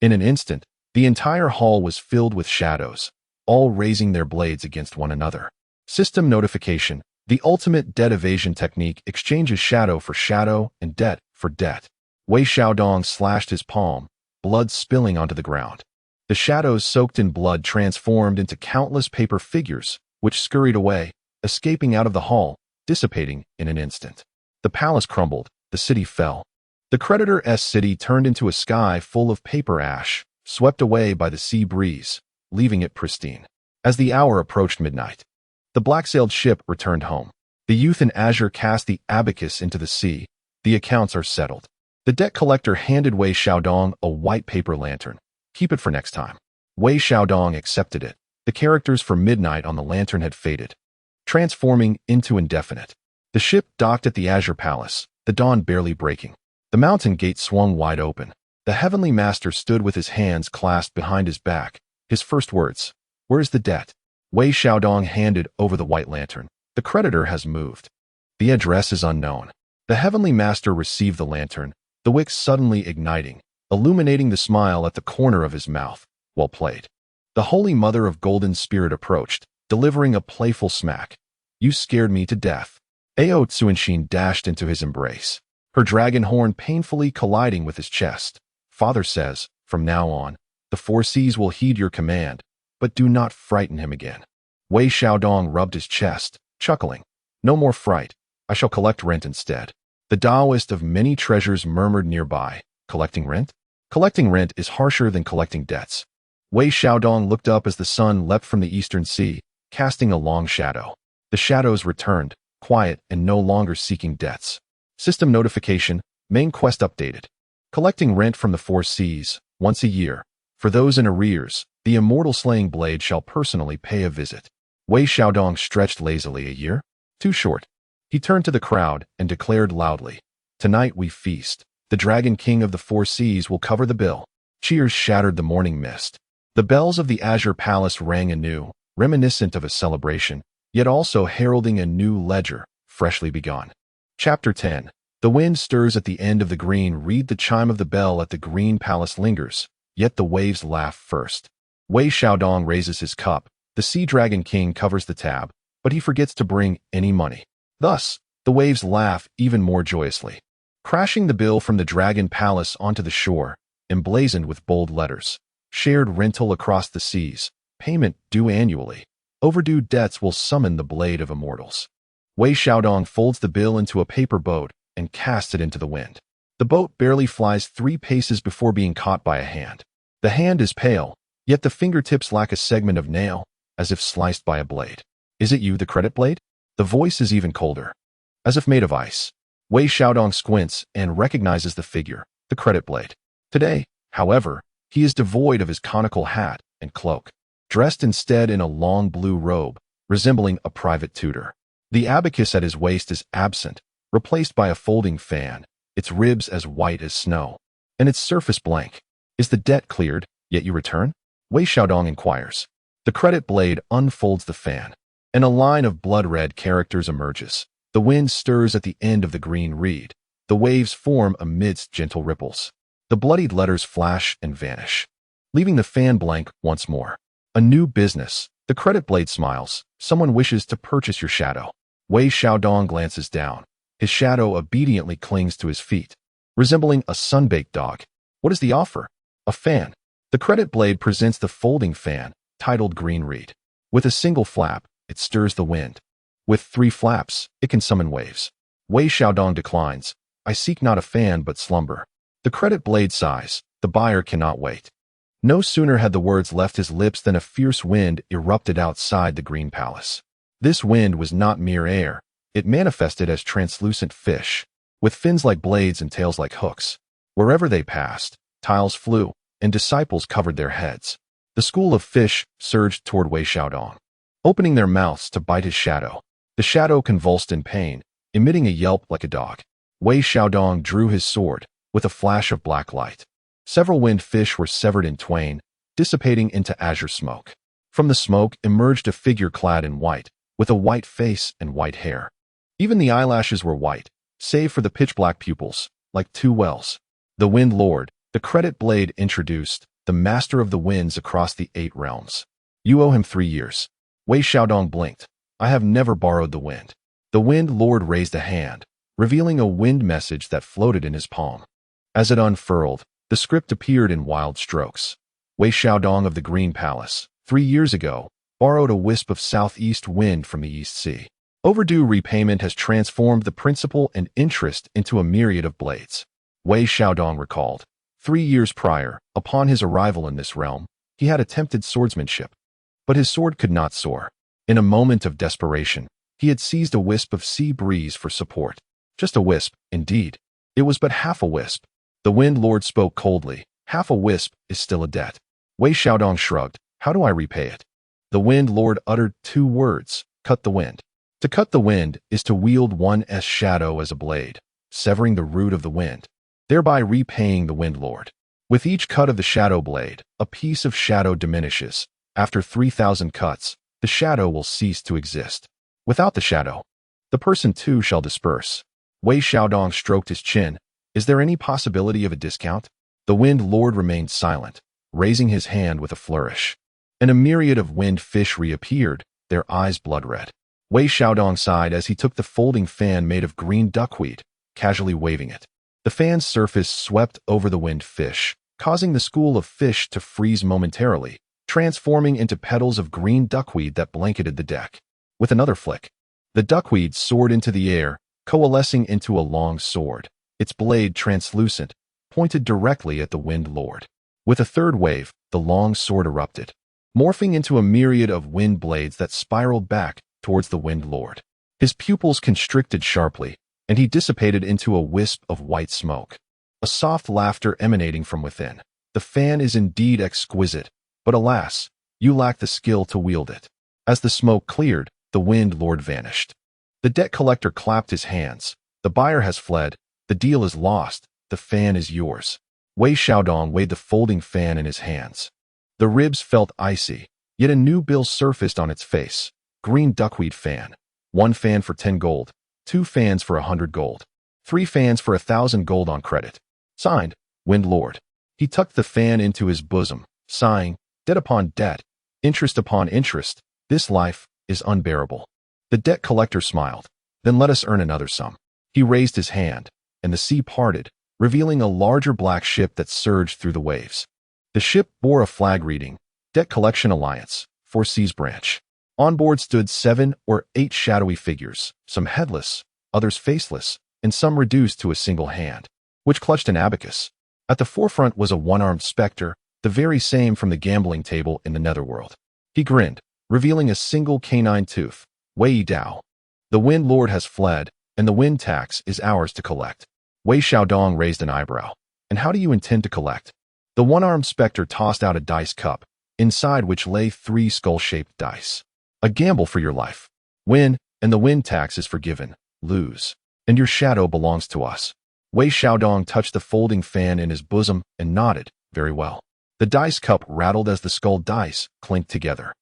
In an instant, the entire hall was filled with shadows, all raising their blades against one another. System notification. The ultimate debt evasion technique exchanges shadow for shadow and debt for debt. Wei Xiaodong slashed his palm, blood spilling onto the ground. The shadows soaked in blood transformed into countless paper figures, which scurried away, escaping out of the hall, dissipating in an instant. The palace crumbled, the city fell. The creditor's city turned into a sky full of paper ash, swept away by the sea breeze, leaving it pristine. As the hour approached midnight, the black-sailed ship returned home. The youth in azure cast the abacus into the sea. The accounts are settled. The debt collector handed Wei Xiaodong a white paper lantern. Keep it for next time. Wei Xiaodong accepted it. The characters for midnight on the lantern had faded, transforming into indefinite. The ship docked at the Azure Palace, the dawn barely breaking. The mountain gate swung wide open. The Heavenly Master stood with his hands clasped behind his back. His first words, "Where's the debt?" Wei Xiaodong handed over the white lantern. "The creditor has moved. The address is unknown." The Heavenly Master received the lantern, the wick suddenly igniting, illuminating the smile at the corner of his mouth. "Well played." The Holy Mother of Golden Spirit approached, delivering a playful smack. "You scared me to death." Ao Tsuanshin dashed into his embrace, her dragon horn painfully colliding with his chest. "Father says, from now on, the four seas will heed your command, but do not frighten him again." Wei Xiaodong rubbed his chest, chuckling. "No more fright. I shall collect rent instead." The Taoist of many treasures murmured nearby. "Collecting rent? Collecting rent is harsher than collecting debts." Wei Xiaodong looked up as the sun leapt from the eastern sea, casting a long shadow. The shadows returned, quiet and no longer seeking debts. System notification. Main quest updated. Collecting rent from the four seas, once a year. For those in arrears, the immortal slaying blade shall personally pay a visit. Wei Xiaodong stretched lazily. "A year? Too short." He turned to the crowd and declared loudly, "Tonight we feast. The Dragon King of the Four Seas will cover the bill." Cheers shattered the morning mist. The bells of the Azure Palace rang anew, reminiscent of a celebration, yet also heralding a new ledger, freshly begun. Chapter 10. The wind stirs at the end of the green reed. The chime of the bell at the green palace lingers, yet the waves laugh first. Wei Xiaodong raises his cup. The Sea Dragon King covers the tab, but he forgets to bring any money. Thus, the waves laugh even more joyously, crashing the bill from the Dragon Palace onto the shore, emblazoned with bold letters. Shared rental across the seas. Payment due annually. Overdue debts will summon the blade of immortals. Wei Xiaodong folds the bill into a paper boat and casts it into the wind. The boat barely flies 3 paces before being caught by a hand. The hand is pale, yet the fingertips lack a segment of nail, as if sliced by a blade. "Is it you, the credit blade?" The voice is even colder, as if made of ice. Wei Xiaodong squints and recognizes the figure, the credit blade. Today, however, he is devoid of his conical hat and cloak, dressed instead in a long blue robe, resembling a private tutor. The abacus at his waist is absent, replaced by a folding fan, its ribs as white as snow, and its surface blank. "Is the debt cleared, yet you return?" Wei Xiaodong inquires. The credit blade unfolds the fan, and a line of blood-red characters emerges. The wind stirs at the end of the green reed. The waves form amidst gentle ripples. The bloodied letters flash and vanish, leaving the fan blank once more. "A new business." The credit blade smiles. "Someone wishes to purchase your shadow." Wei Xiaodong glances down. His shadow obediently clings to his feet, resembling a sun-baked dog. "What is the offer?" "A fan." The credit blade presents the folding fan, titled Green Reed. With a single flap, it stirs the wind. With 3 flaps, it can summon waves. Wei Xiaodong declines. "I seek not a fan but slumber." The credit blade sighs. The buyer cannot wait. No sooner had the words left his lips than a fierce wind erupted outside the Green Palace. This wind was not mere air. It manifested as translucent fish, with fins like blades and tails like hooks. Wherever they passed, tiles flew, and disciples covered their heads. The school of fish surged toward Wei Xiaodong, opening their mouths to bite his shadow. The shadow convulsed in pain, emitting a yelp like a dog. Wei Xiaodong drew his sword, with a flash of black light. Several winged fish were severed in twain, dissipating into azure smoke. From the smoke emerged a figure clad in white, with a white face and white hair. Even the eyelashes were white, save for the pitch-black pupils, like 2 wells. The Wind Lord, the credit blade introduced, the master of the winds across the 8 realms. You owe him 3 years. Wei Xiaodong blinked. I have never borrowed the wind. The Wind Lord raised a hand, revealing a wind message that floated in his palm. As it unfurled, the script appeared in wild strokes. Wei Xiaodong of the Green Palace, 3 years ago, borrowed a wisp of southeast wind from the East Sea. Overdue repayment has transformed the principal and interest into a myriad of blades. Wei Xiaodong recalled. 3 years prior, upon his arrival in this realm, he had attempted swordsmanship. But his sword could not soar. In a moment of desperation, he had seized a wisp of sea breeze for support. Just a wisp, indeed. It was but half a wisp. The Wind Lord spoke coldly. Half a wisp is still a debt. Wei Xiaodong shrugged. How do I repay it? The Wind Lord uttered 2 words. Cut the wind. To cut the wind is to wield one's shadow as a blade, severing the root of the wind, thereby repaying the Wind Lord. With each cut of the shadow blade, a piece of shadow diminishes. After 3,000 cuts, the shadow will cease to exist. Without the shadow, the person too shall disperse. Wei Xiaodong stroked his chin. Is there any possibility of a discount? The Wind Lord remained silent, raising his hand with a flourish. And a myriad of wind fish reappeared, their eyes blood-red. Wei Xiaodong sighed as he took the folding fan made of green duckweed, casually waving it. The fan's surface swept over the wind fish, causing the school of fish to freeze momentarily, transforming into petals of green duckweed that blanketed the deck. With another flick, the duckweed soared into the air, coalescing into a long sword, its blade translucent, pointed directly at the Wind Lord. With a third wave, the long sword erupted, morphing into a myriad of wind blades that spiraled back towards the Wind Lord. His pupils constricted sharply, and he dissipated into a wisp of white smoke. A soft laughter emanating from within. The fan is indeed exquisite, but alas, you lack the skill to wield it. As the smoke cleared, the Wind Lord vanished. The debt collector clapped his hands. The buyer has fled, the deal is lost, the fan is yours. Wei Xiaodong weighed the folding fan in his hands. The ribs felt icy, yet a new bill surfaced on its face. Green duckweed fan. 1 fan for 10 gold, 2 fans for 100 gold, 3 fans for 1,000 gold on credit. Signed, Wind Lord. He tucked the fan into his bosom, sighing, debt upon debt, interest upon interest, this life is unbearable. The debt collector smiled. Then let us earn another sum. He raised his hand, and the sea parted, revealing a larger black ship that surged through the waves. The ship bore a flag reading, Debt Collection Alliance, 4 Seas Branch. On board stood 7 or 8 shadowy figures, some headless, others faceless, and some reduced to a single hand, which clutched an abacus. At the forefront was a one-armed specter, the very same from the gambling table in the netherworld. He grinned, revealing a single canine tooth. Wei Dao. The Wind Lord has fled, and the wind tax is ours to collect. Wei Xiaodong raised an eyebrow. And how do you intend to collect? The one-armed specter tossed out a dice cup, inside which lay 3 skull-shaped dice. A gamble for your life. Win, and the wind tax is forgiven. Lose, and your shadow belongs to us. Wei Xiaodong touched the folding fan in his bosom and nodded. Very well. The dice cup rattled as the skull dice clinked together.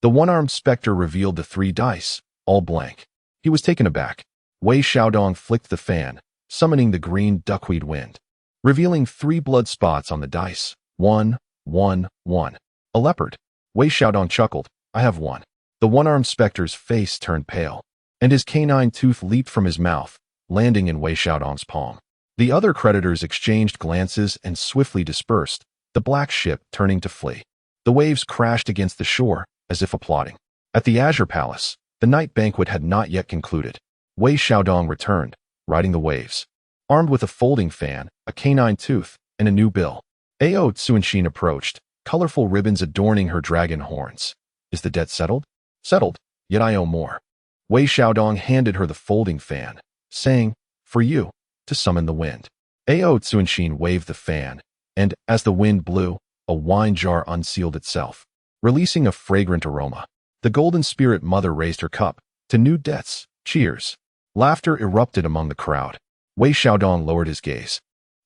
The one-armed specter revealed the 3 dice, all blank. He was taken aback. Wei Xiaodong flicked the fan, summoning the green duckweed wind, revealing 3 blood spots on the dice. 1, 1, 1. A leopard. Wei Xiaodong chuckled. I have 1. The one-armed specter's face turned pale, and his canine tooth leaped from his mouth, landing in Wei Xiaodong's palm. The other creditors exchanged glances and swiftly dispersed, the black ship turning to flee. The waves crashed against the shore, as if applauding. At the Azure Palace, the night banquet had not yet concluded. Wei Xiaodong returned, riding the waves, armed with a folding fan, a canine tooth, and a new bill. Ao Tsuanshin approached, colorful ribbons adorning her dragon horns. Is the debt settled? Settled, yet I owe more. Wei Xiaodong handed her the folding fan, saying, for you, to summon the wind. Ao Tsuanshin waved the fan, and, as the wind blew, a wine jar unsealed itself, releasing a fragrant aroma. The Golden Spirit Mother raised her cup. To new debts, cheers. Laughter erupted among the crowd. Wei Xiaodong lowered his gaze,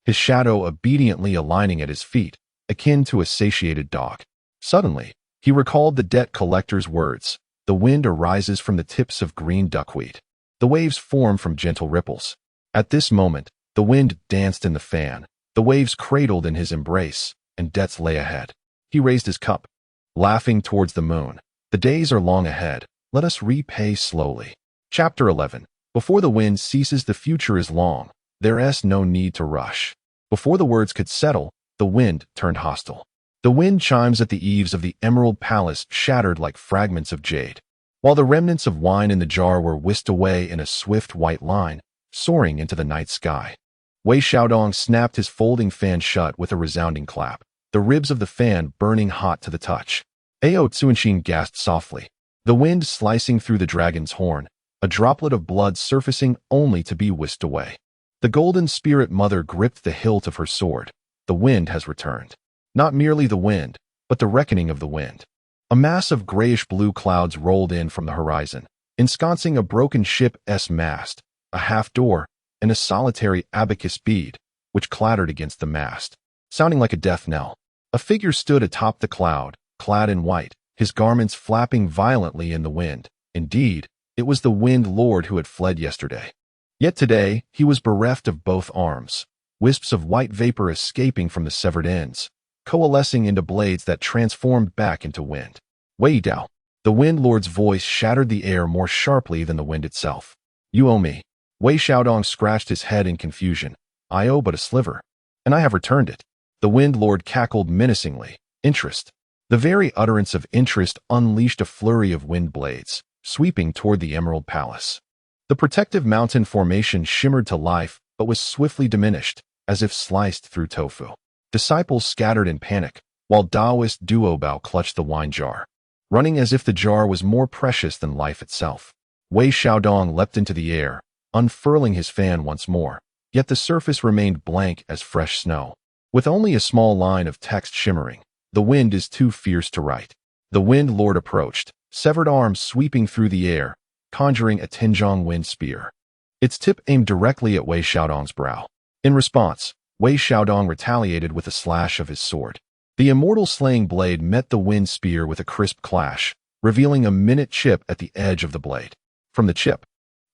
his shadow obediently aligning at his feet, akin to a satiated dog. Suddenly, he recalled the debt collector's words. The wind arises from the tips of green duckweed. The waves form from gentle ripples. At this moment, the wind danced in the fan, The waves cradled in his embrace, and death lay ahead. He raised his cup, laughing towards the moon. The days are long ahead. Let us repay slowly. Chapter 11. Before the wind ceases, the future is long. There is no need to rush. Before the words could settle, the wind turned hostile. The wind chimes at the eaves of the Emerald Palace shattered like fragments of jade, while the remnants of wine in the jar were whisked away in a swift white line, soaring into the night sky. Wei Xiaodong snapped his folding fan shut with a resounding clap, the ribs of the fan burning hot to the touch. Ao Tsuanxin gasped softly, the wind slicing through the dragon's horn, a droplet of blood surfacing only to be whisked away. The golden spirit mother gripped the hilt of her sword. The wind has returned. Not merely the wind, but the reckoning of the wind. A mass of grayish-blue clouds rolled in from the horizon, ensconcing a broken ship's mast, a half-door, and a solitary abacus bead, which clattered against the mast, sounding like a death knell. A figure stood atop the cloud, clad in white, his garments flapping violently in the wind. Indeed, it was the Wind Lord who had fled yesterday. Yet today, he was bereft of both arms, wisps of white vapor escaping from the severed ends, coalescing into blades that transformed back into wind. Wei Dao. The Wind Lord's voice shattered the air more sharply than the wind itself. You owe me. Wei Xiaodong scratched his head in confusion. I owe but a sliver, and I have returned it. The Wind Lord cackled menacingly. Interest. The very utterance of interest unleashed a flurry of wind blades, sweeping toward the Emerald Palace. The protective mountain formation shimmered to life, but was swiftly diminished, as if sliced through tofu. Disciples scattered in panic, while Taoist Duobao clutched the wine jar, running as if the jar was more precious than life itself. Wei Xiaodong leapt into the air, unfurling his fan once more, yet the surface remained blank as fresh snow, with only a small line of text shimmering. The wind is too fierce to write. The Wind Lord approached, severed arms sweeping through the air, conjuring a Tinzhong wind spear. Its tip aimed directly at Wei Xiaodong's brow. In response, Wei Xiaodong retaliated with a slash of his sword. The immortal slaying blade met the wind spear with a crisp clash, revealing a minute chip at the edge of the blade. From the chip,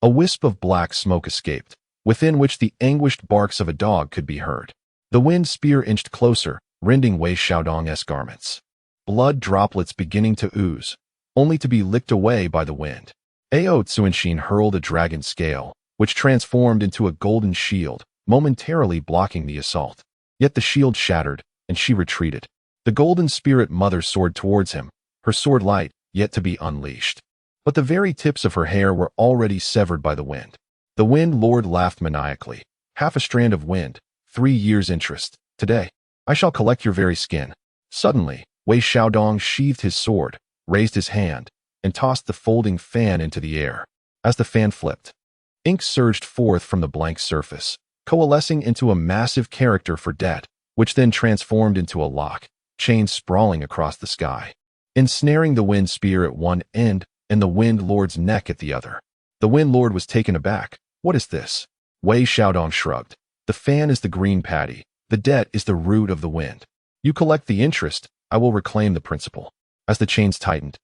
a wisp of black smoke escaped, within which the anguished barks of a dog could be heard. The wind spear inched closer, rending Wei Xiaodong's garments. Blood droplets beginning to ooze, only to be licked away by the wind. Ao Tsuanxin hurled a dragon scale, which transformed into a golden shield, momentarily blocking the assault. Yet the shield shattered, and she retreated. The golden spirit mother soared towards him, her sword light, yet to be unleashed. But the very tips of her hair were already severed by the wind. The Wind Lord laughed maniacally. Half a strand of wind, 3 years' interest. Today, I shall collect your very skin. Suddenly, Wei Xiaodong sheathed his sword, raised his hand, and tossed the folding fan into the air. As the fan flipped, ink surged forth from the blank surface, coalescing into a massive character for debt, which then transformed into a lock, chains sprawling across the sky, ensnaring the wind spear at one end and the Wind Lord's neck at the other. The Wind Lord was taken aback. What is this? Wei Xiaodong shrugged. The fan is the green patty. The debt is the root of the wind. You collect the interest, I will reclaim the principal. As the chains tightened,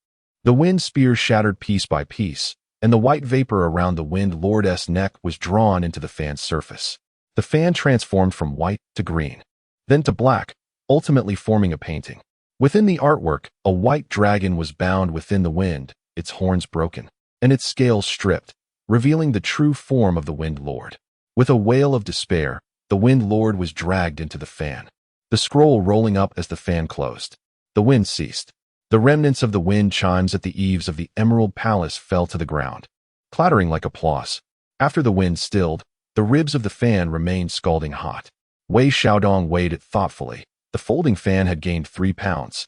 the wind spear shattered piece by piece, and the white vapor around the Wind Lord's neck was drawn into the fan's surface. The fan transformed from white to green, then to black, ultimately forming a painting. Within the artwork, a white dragon was bound within the wind, its horns broken, and its scales stripped, revealing the true form of the Wind Lord. With a wail of despair, the Wind Lord was dragged into the fan, the scroll rolling up as the fan closed. The wind ceased. The remnants of the wind chimes at the eaves of the Emerald Palace fell to the ground, clattering like applause. After the wind stilled, the ribs of the fan remained scalding hot. Wei Xiaodong weighed it thoughtfully. The folding fan had gained 3 pounds.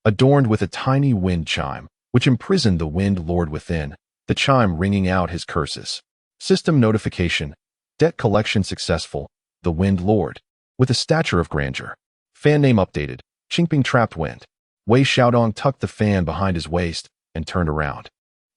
Adorned with a tiny wind chime, which imprisoned the Wind Lord within, the chime ringing out his curses. System notification. Debt collection successful. The Wind Lord. With a stature of grandeur. Fan name updated. Qingping Trapped Wind. Wei Xiaodong tucked the fan behind his waist and turned around,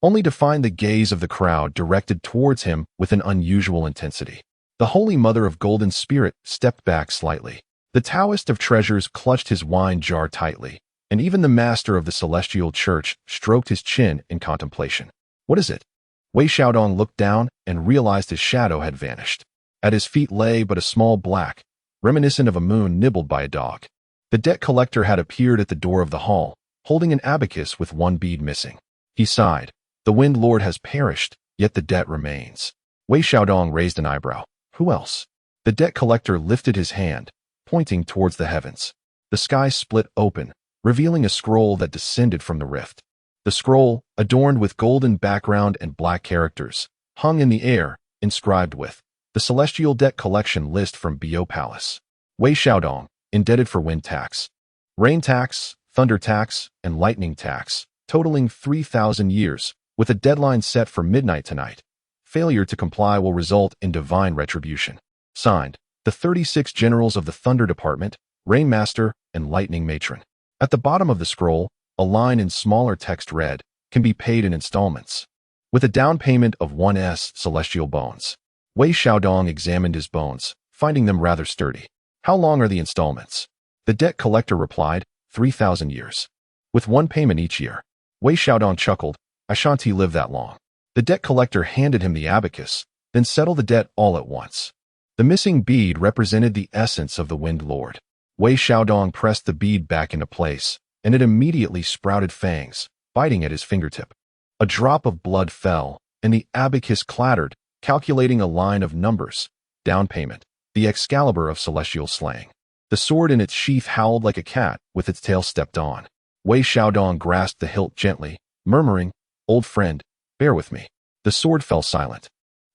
only to find the gaze of the crowd directed towards him with an unusual intensity. The Holy Mother of Golden Spirit stepped back slightly. The Taoist of Treasures clutched his wine jar tightly, and even the Master of the Celestial Church stroked his chin in contemplation. What is it? Wei Xiaodong looked down and realized his shadow had vanished. At his feet lay but a small black, reminiscent of a moon nibbled by a dog. The debt collector had appeared at the door of the hall, holding an abacus with one bead missing. He sighed. The Wind Lord has perished, yet the debt remains. Wei Xiaodong raised an eyebrow. Who else? The debt collector lifted his hand, pointing towards the heavens. The sky split open, revealing a scroll that descended from the rift. The scroll, adorned with golden background and black characters, hung in the air, inscribed with the Celestial Debt Collection List from Bio Palace. Wei Xiaodong, indebted for wind tax, rain tax, thunder tax, and lightning tax, totaling 3,000 years, with a deadline set for midnight tonight. Failure to comply will result in divine retribution. Signed, the 36 generals of the Thunder Department, Rain Master, and Lightning Matron. At the bottom of the scroll, a line in smaller text read, can be paid in installments, with a down payment of 1s celestial bones. Wei Xiaodong examined his bones, finding them rather sturdy. How long are the installments? The debt collector replied, 3,000 years. With one payment each year. Wei Xiaodong chuckled, I shan't live that long. The debt collector handed him the abacus, then settled the debt all at once. The missing bead represented the essence of the Wind Lord. Wei Xiaodong pressed the bead back into place, and it immediately sprouted fangs, biting at his fingertip. A drop of blood fell, and the abacus clattered, calculating a line of numbers. Down payment. The Excalibur of celestial slaying. The sword in its sheath howled like a cat, with its tail stepped on. Wei Xiaodong grasped the hilt gently, murmuring, Old friend, bear with me. The sword fell silent.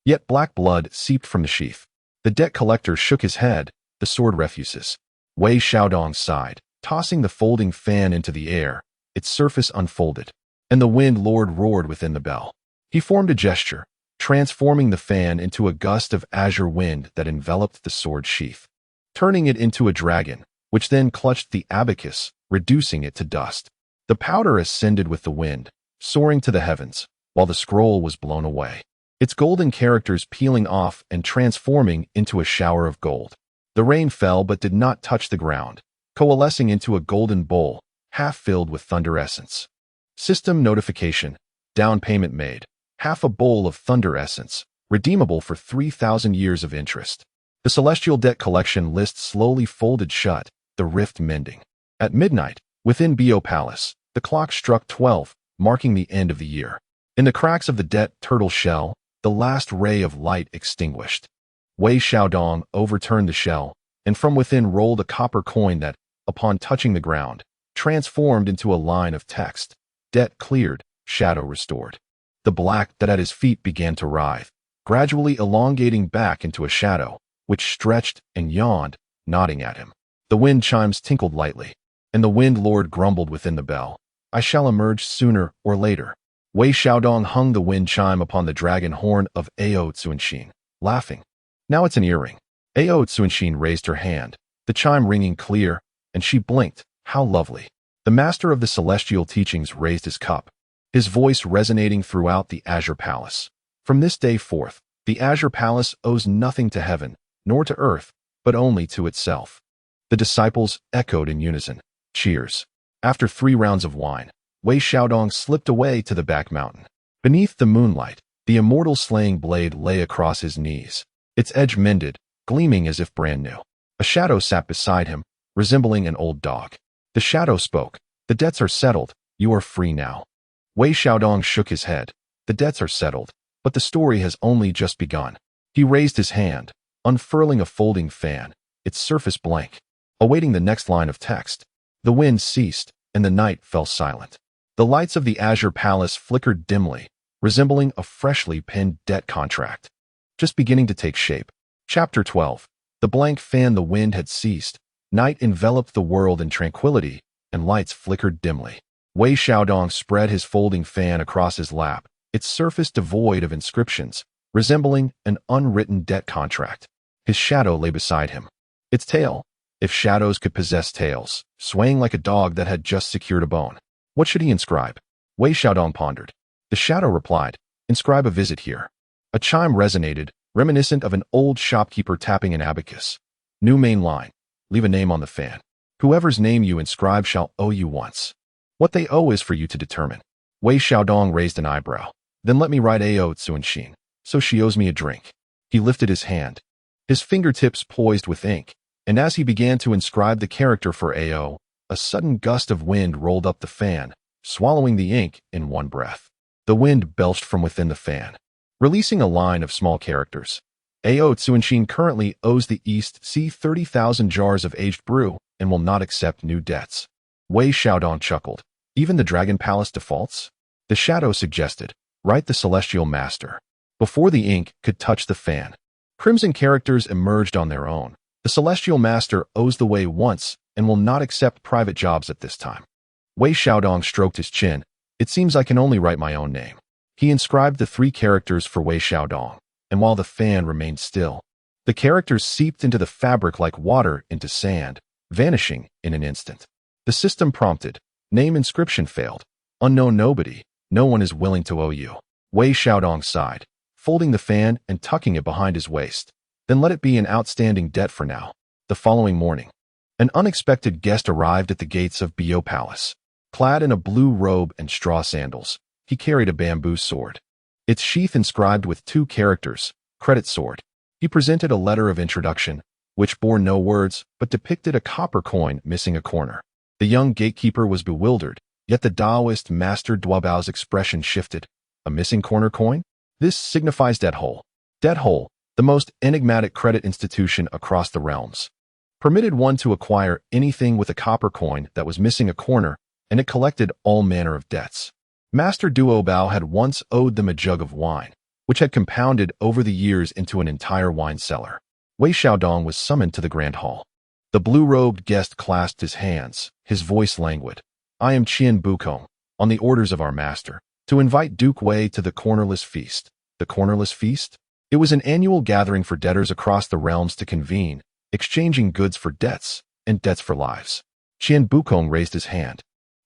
Yet black blood seeped from the sheath. The debt collector shook his head. The sword refuses. Wei Xiaodong sighed, tossing the folding fan into the air. Its surface unfolded, and the Wind Lord roared within the bell. He formed a gesture, transforming the fan into a gust of azure wind that enveloped the sword sheath, turning it into a dragon, which then clutched the abacus, reducing it to dust. The powder ascended with the wind, soaring to the heavens, while the scroll was blown away, its golden characters peeling off and transforming into a shower of gold. The rain fell but did not touch the ground, coalescing into a golden bowl, half filled with thunder essence. System notification. Down payment made. Half a bowl of thunder essence, redeemable for 3,000 years of interest. The Celestial Debt Collection List slowly folded shut, the rift mending. At midnight, within Bio Palace, the clock struck 12, marking the end of the year. In the cracks of the debt turtle shell, the last ray of light extinguished. Wei Xiaodong overturned the shell, and from within rolled a copper coin that, upon touching the ground, transformed into a line of text. Debt cleared, shadow restored. The black that at his feet began to writhe, gradually elongating back into a shadow, which stretched and yawned, nodding at him. The wind chimes tinkled lightly, and the Wind Lord grumbled within the bell. I shall emerge sooner or later. Wei Xiaodong hung the wind chime upon the dragon horn of Ao Tsunshin, laughing. Now it's an earring. Ao Tsunshin raised her hand, the chime ringing clear, and she blinked. How lovely. The master of the celestial teachings raised his cup, his voice resonating throughout the Azure Palace. From this day forth, the Azure Palace owes nothing to heaven, nor to earth, but only to itself. The disciples echoed in unison. Cheers. After 3 rounds of wine, Wei Xiaodong slipped away to the back mountain. Beneath the moonlight, the immortal slaying blade lay across his knees, its edge mended, gleaming as if brand new. A shadow sat beside him, resembling an old dog. The shadow spoke. The debts are settled. You are free now. Wei Xiaodong shook his head. The debts are settled, but the story has only just begun. He raised his hand, unfurling a folding fan, its surface blank, awaiting the next line of text. The wind ceased, and the night fell silent. The lights of the Azure Palace flickered dimly, resembling a freshly penned debt contract, just beginning to take shape. Chapter 12. The blank fan. The wind had ceased. Night enveloped the world in tranquility, and lights flickered dimly. Wei Xiaodong spread his folding fan across his lap, its surface devoid of inscriptions, resembling an unwritten debt contract. His shadow lay beside him. Its tail, if shadows could possess tails, swaying like a dog that had just secured a bone. What should he inscribe? Wei Xiaodong pondered. The shadow replied, Inscribe a visit here. A chime resonated, reminiscent of an old shopkeeper tapping an abacus. New main line. Leave a name on the fan. Whoever's name you inscribe shall owe you once. What they owe is for you to determine. Wei Xiaodong raised an eyebrow. Then let me write Ao Tsunshin, so she owes me a drink. He lifted his hand, his fingertips poised with ink, And as he began to inscribe the character for AO, a sudden gust of wind rolled up the fan, swallowing the ink in one breath. The wind belched from within the fan, releasing a line of small characters. AO Tsuenshin currently owes the East Sea 30,000 jars of aged brew and will not accept new debts. Wei Xiaodong chuckled. Even the Dragon Palace defaults? The shadow suggested, write the Celestial Master. Before the ink could touch the fan, crimson characters emerged on their own. The Celestial Master owes the Wei once and will not accept private jobs at this time. Wei Xiaodong stroked his chin. It seems I can only write my own name. He inscribed the 3 characters for Wei Xiaodong, and while the fan remained still, the characters seeped into the fabric like water into sand, vanishing in an instant. The system prompted, name inscription failed. Unknown nobody, no one is willing to owe you. Wei Xiaodong sighed, folding the fan and tucking it behind his waist. Then let it be an outstanding debt for now. The following morning, an unexpected guest arrived at the gates of Bio Palace. Clad in a blue robe and straw sandals, he carried a bamboo sword, its sheath inscribed with 2 characters, credit sword. He presented a letter of introduction, which bore no words but depicted a copper coin missing a corner. The young gatekeeper was bewildered, yet the Taoist master Duobao's expression shifted. A missing corner coin? This signifies debt hole. Debt hole, the most enigmatic credit institution across the realms, permitted one to acquire anything with a copper coin that was missing a corner, and it collected all manner of debts. Master Duobao had once owed them a jug of wine, which had compounded over the years into an entire wine cellar. Wei Xiaodong was summoned to the grand hall. The blue-robed guest clasped his hands, his voice languid. I am Qian Bukong, on the orders of our master, to invite Duke Wei to the Cornerless Feast. The Cornerless Feast? It was an annual gathering for debtors across the realms to convene, exchanging goods for debts and debts for lives. Qian Bukong raised his hand.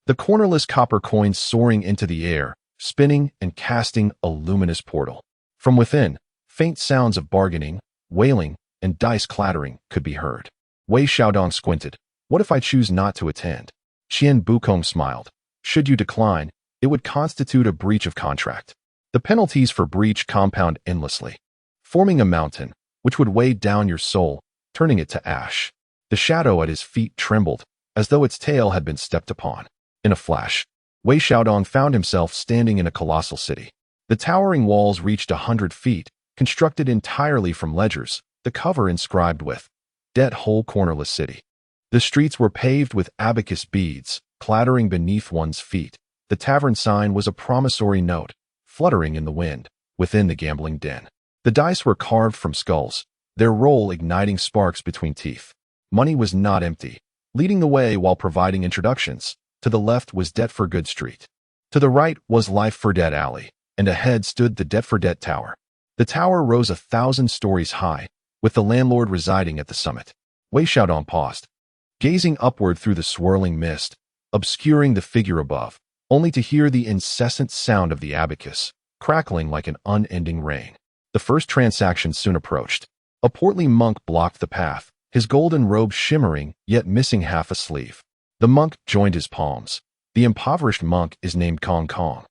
The cornerless copper coins soaring into the air, spinning and casting a luminous portal. From within, faint sounds of bargaining, wailing, and dice clattering could be heard. Wei Xiaodong squinted. What if I choose not to attend? Qian Bukong smiled. Should you decline, it would constitute a breach of contract. The penalties for breach compound endlessly, forming a mountain, which would weigh down your soul, turning it to ash. The shadow at his feet trembled, as though its tail had been stepped upon. In a flash, Wei Xiaodong found himself standing in a colossal city. The towering walls reached 100 feet, constructed entirely from ledgers, the cover inscribed with, Debt Hole Cornerless City. The streets were paved with abacus beads, clattering beneath one's feet. The tavern sign was a promissory note, fluttering in the wind, within the gambling den. The dice were carved from skulls, their roll igniting sparks between teeth. Money was not empty, leading the way while providing introductions. To the left was Debt for Good Street. To the right was Life for Debt Alley, and ahead stood the Debt for Debt Tower. The tower rose 1,000 stories high, with the landlord residing at the summit. Wei Xiaodong paused, gazing upward through the swirling mist, obscuring the figure above, only to hear the incessant sound of the abacus, crackling like an unending rain. The first transaction soon approached. A portly monk blocked the path, his golden robe shimmering, yet missing half a sleeve. The monk joined his palms. The impoverished monk is named Kong Kong,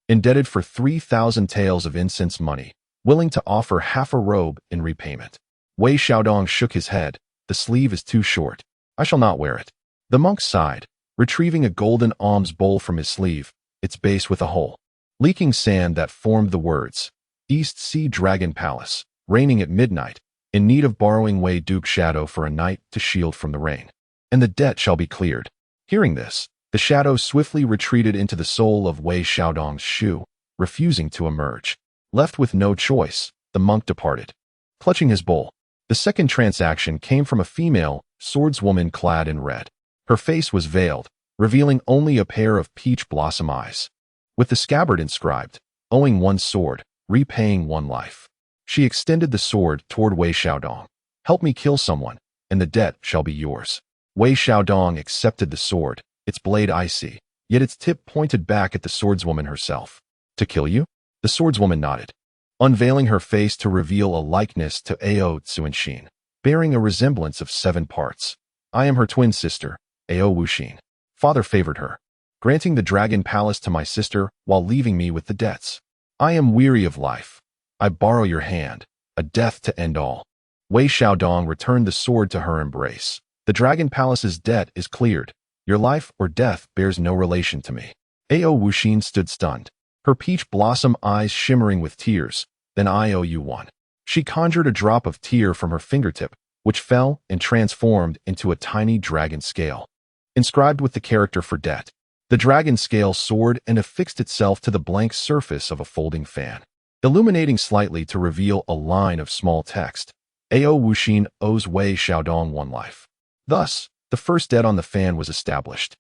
indebted for 3,000 taels of incense money, willing to offer half a robe in repayment. Wei Xiaodong shook his head. The sleeve is too short. I shall not wear it. The monk sighed, retrieving a golden alms bowl from his sleeve, its base with a hole, leaking sand that formed the words, East Sea Dragon Palace, raining at midnight, in need of borrowing Wei Duke Shadow for a night to shield from the rain. And the debt shall be cleared. Hearing this, the shadow swiftly retreated into the sole of Wei Xiaodong's shoe, refusing to emerge. Left with no choice, the monk departed, clutching his bowl. The second transaction came from a female swordswoman clad in red. Her face was veiled, revealing only a pair of peach blossom eyes, with the scabbard inscribed, owing 1 sword, repaying 1 life. She extended the sword toward Wei Xiaodong. Help me kill someone, and the debt shall be yours. Wei Xiaodong accepted the sword, its blade icy, yet its tip pointed back at the swordswoman herself. To kill you? The swordswoman nodded, unveiling her face to reveal a likeness to Ao Tsuenshin, bearing a resemblance of 7 parts. I am her twin sister, Ao Wuxin. Father favored her, granting the Dragon Palace to my sister while leaving me with the debts. I am weary of life. I borrow your hand, a death to end all. Wei Xiaodong returned the sword to her embrace. The Dragon Palace's debt is cleared. Your life or death bears no relation to me. Ao Wuxin stood stunned, her peach blossom eyes shimmering with tears. Then I owe you one. She conjured a drop of tear from her fingertip, which fell and transformed into a tiny dragon scale, inscribed with the character for debt. The dragon scale soared and affixed itself to the blank surface of a folding fan, illuminating slightly to reveal a line of small text. Ao Wuxin owes Wei Xiaodong one life. Thus, the first debt on the fan was established.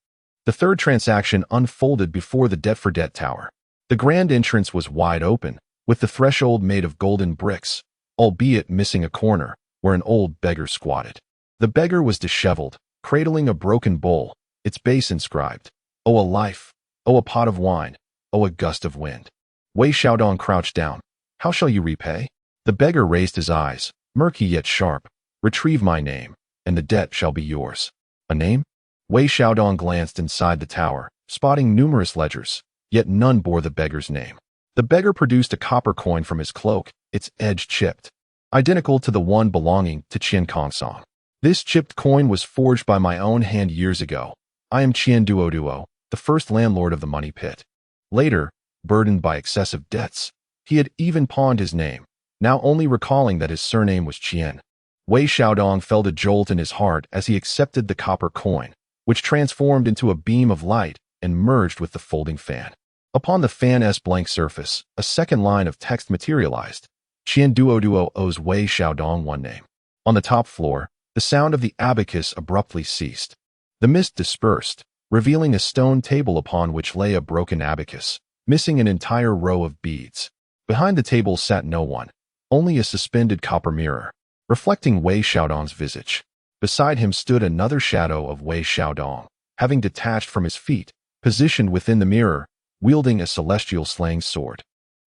The third transaction unfolded before the debt-for-debt tower. The grand entrance was wide open, with the threshold made of golden bricks, albeit missing a corner, where an old beggar squatted. The beggar was disheveled, cradling a broken bowl, its base inscribed, "Oh, a life, oh, a pot of wine, oh, a gust of wind." Wei Xiaodong crouched down. "How shall you repay?" The beggar raised his eyes, murky yet sharp. "Retrieve my name, and the debt shall be yours." A name? Wei Xiaodong glanced inside the tower, spotting numerous ledgers, yet none bore the beggar's name. The beggar produced a copper coin from his cloak, its edge chipped, identical to the one belonging to Qian Kongsong. "This chipped coin was forged by my own hand years ago. I am Qian Duoduo, the first landlord of the money pit." Later, burdened by excessive debts, he had even pawned his name, now only recalling that his surname was Qian. Wei Xiaodong felt a jolt in his heart as he accepted the copper coin, which transformed into a beam of light and merged with the folding fan. Upon the fan's blank surface, a second line of text materialized. Qian Duoduo owes Wei Xiaodong one name. On the top floor, the sound of the abacus abruptly ceased. The mist dispersed, revealing a stone table upon which lay a broken abacus, missing an entire row of beads. Behind the table sat no one, only a suspended copper mirror, reflecting Wei Xiaodong's visage. Beside him stood another shadow of Wei Xiaodong, having detached from his feet, positioned within the mirror, wielding a celestial slaying sword,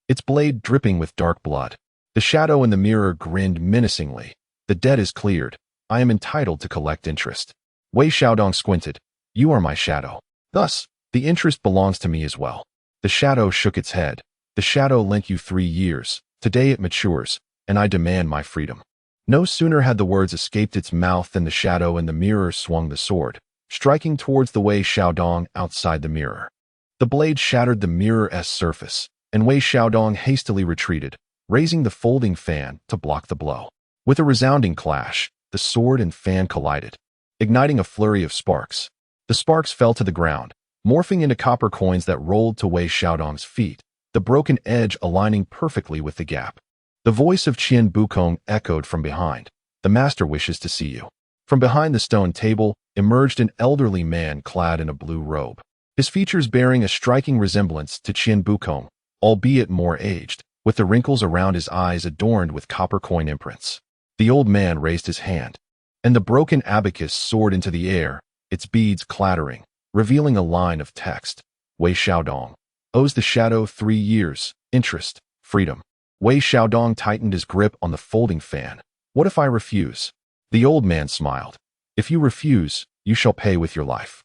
its blade dripping with dark blood. The shadow in the mirror grinned menacingly. "The debt is cleared. I am entitled to collect interest." Wei Xiaodong squinted. "You are my shadow. Thus, the interest belongs to me as well." The shadow shook its head. "The shadow lent you 3 years. Today it matures, and I demand my freedom." No sooner had the words escaped its mouth than the shadow in the mirror swung the sword, striking towards the Wei Xiaodong outside the mirror. The blade shattered the mirror's surface, and Wei Xiaodong hastily retreated, raising the folding fan to block the blow. With a resounding clash, the sword and fan collided, igniting a flurry of sparks. The sparks fell to the ground, morphing into copper coins that rolled to Wei Xiaodong's feet, the broken edge aligning perfectly with the gap. The voice of Qian Bukong echoed from behind. "The master wishes to see you." From behind the stone table emerged an elderly man clad in a blue robe, his features bearing a striking resemblance to Qian Bukong, albeit more aged, with the wrinkles around his eyes adorned with copper coin imprints. The old man raised his hand, and the broken abacus soared into the air, its beads clattering, revealing a line of text. "Wei Xiaodong owes the shadow 3 years, interest, freedom." Wei Xiaodong tightened his grip on the folding fan. "What if I refuse?" The old man smiled. "If you refuse, you shall pay with your life."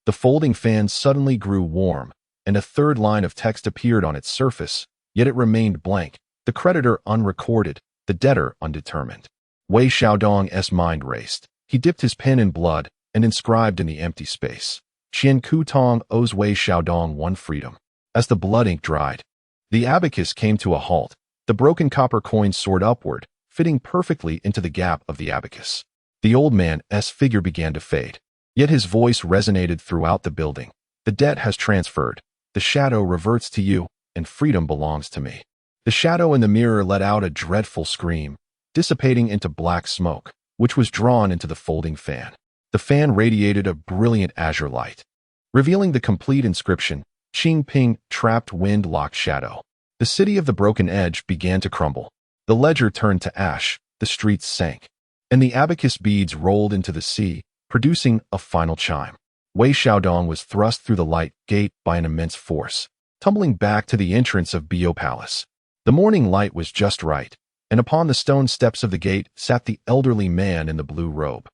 The folding fan suddenly grew warm, and a third line of text appeared on its surface, yet it remained blank, the creditor unrecorded, the debtor undetermined. Wei Xiaodong's mind raced. He dipped his pen in blood and inscribed in the empty space, "Qian Kutong owes Wei Xiaodong one freedom." As the blood ink dried, the abacus came to a halt. The broken copper coin soared upward, fitting perfectly into the gap of the abacus. The old man's figure began to fade, yet his voice resonated throughout the building. "The debt has transferred. The shadow reverts to you, and freedom belongs to me." The shadow in the mirror let out a dreadful scream, dissipating into black smoke, which was drawn into the folding fan. The fan radiated a brilliant azure light, revealing the complete inscription, "Qing Ping, trapped wind-locked shadow." The city of the broken edge began to crumble. The ledger turned to ash, the streets sank, and the abacus beads rolled into the sea, producing a final chime. Wei Xiaodong was thrust through the light gate by an immense force, tumbling back to the entrance of Bio Palace. The morning light was just right, and upon the stone steps of the gate sat the elderly man in the blue robe,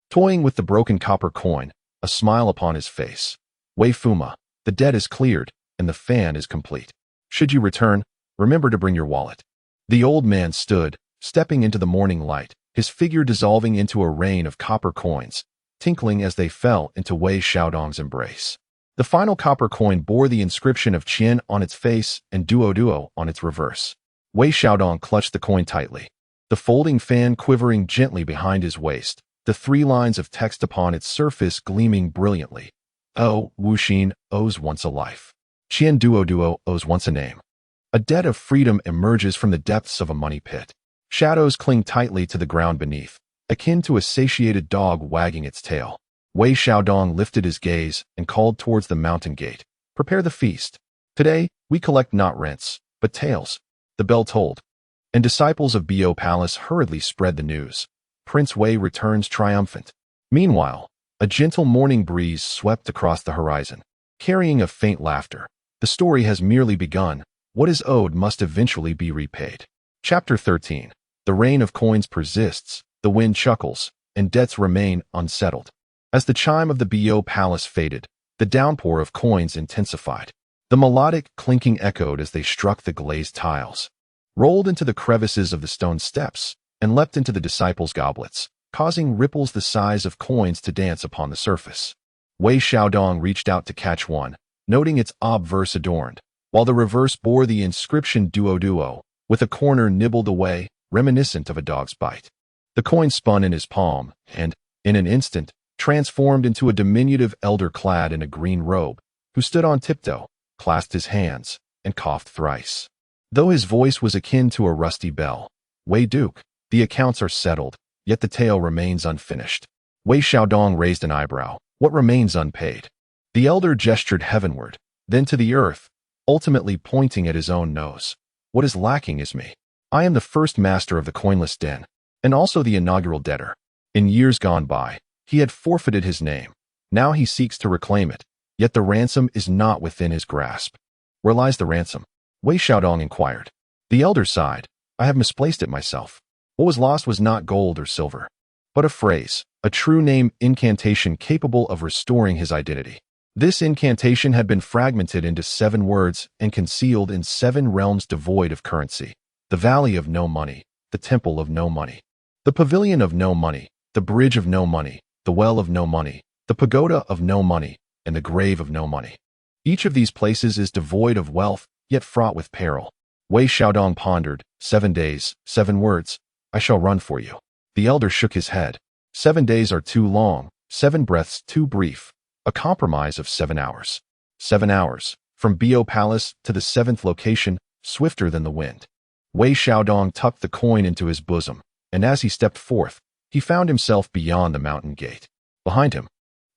toying with the broken copper coin, a smile upon his face. "Wei Fuma, the debt is cleared, and the fan is complete. Should you return, remember to bring your wallet." The old man stood, stepping into the morning light, his figure dissolving into a rain of copper coins, tinkling as they fell into Wei Xiaodong's embrace. The final copper coin bore the inscription of Qian on its face and Duo on its reverse. Wei Xiaodong clutched the coin tightly, the folding fan quivering gently behind his waist, the 3 lines of text upon its surface gleaming brilliantly. O Wuxin owes once a life. Qian Duo owes once a name. A debt of freedom emerges from the depths of a money pit. Shadows cling tightly to the ground beneath, akin to a satiated dog wagging its tail. Wei Xiaodong lifted his gaze and called towards the mountain gate. Prepare the feast. Today, we collect not rents, but tales. The bell tolled, and disciples of Bo Palace hurriedly spread the news. Prince Wei returns triumphant. Meanwhile, a gentle morning breeze swept across the horizon, carrying a faint laughter. The story has merely begun. What is owed must eventually be repaid. Chapter 13. The rain of coins persists, the wind chuckles, and debts remain unsettled. As the chime of the Bo Palace faded, the downpour of coins intensified. The melodic clinking echoed as they struck the glazed tiles, rolled into the crevices of the stone steps, and leapt into the disciples' goblets, causing ripples the size of coins to dance upon the surface. Wei Xiaodong reached out to catch one, noting its obverse adorned, while the reverse bore the inscription Duo, with a corner nibbled away, reminiscent of a dog's bite. The coin spun in his palm, and, in an instant, transformed into a diminutive elder clad in a green robe, who stood on tiptoe, clasped his hands, and coughed thrice. Though his voice was akin to a rusty bell, Wei Duke, the accounts are settled, yet the tale remains unfinished. Wei Xiaodong raised an eyebrow. What remains unpaid? The elder gestured heavenward, then to the earth, ultimately pointing at his own nose. What is lacking is me. I am the first master of the coinless den, and also the inaugural debtor. In years gone by, he had forfeited his name. Now he seeks to reclaim it, yet the ransom is not within his grasp. Where lies the ransom? Wei Xiaodong inquired. The elder sighed. I have misplaced it myself. What was lost was not gold or silver, but a phrase, a true name incantation capable of restoring his identity. This incantation had been fragmented into 7 words and concealed in 7 realms devoid of currency. The Valley of No Money, the Temple of No Money, the Pavilion of No Money, the Bridge of No Money, the Well of No Money, the Pagoda of No Money, and the Grave of No Money. Each of these places is devoid of wealth, yet fraught with peril. Wei Xiaodong pondered. 7 days, 7 words. I shall run for you. The elder shook his head. 7 days are too long, 7 breaths too brief. A compromise of 7 hours. 7 hours, from Bo Palace to the 7th location, swifter than the wind. Wei Xiaodong tucked the coin into his bosom, and as he stepped forth, he found himself beyond the mountain gate. Behind him,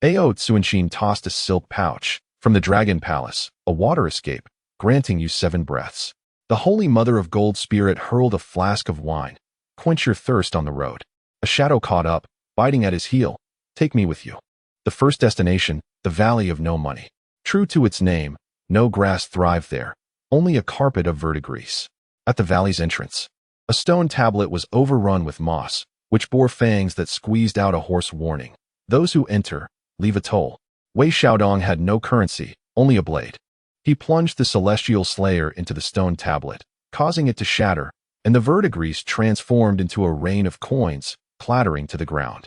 Ao Tsuanxin tossed a silk pouch. From the Dragon Palace, a water escape, granting you 7 breaths. The Holy Mother of Gold Spirit hurled a flask of wine. Quench your thirst on the road. A shadow caught up, biting at his heel. Take me with you. The first destination, the Valley of No Money. True to its name, no grass thrived there, only a carpet of verdigris. At the valley's entrance, a stone tablet was overrun with moss, which bore fangs that squeezed out a hoarse warning. Those who enter, leave a toll. Wei Xiaodong had no currency, only a blade. He plunged the celestial slayer into the stone tablet, causing it to shatter, and the verdigris transformed into a rain of coins, clattering to the ground.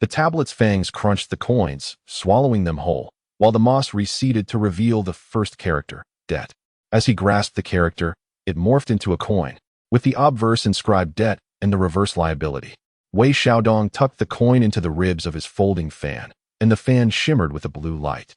The tablet's fangs crunched the coins, swallowing them whole, while the moss receded to reveal the first character, debt. As he grasped the character, it morphed into a coin, with the obverse inscribed debt and the reverse liability. Wei Xiaodong tucked the coin into the ribs of his folding fan, and the fan shimmered with a blue light,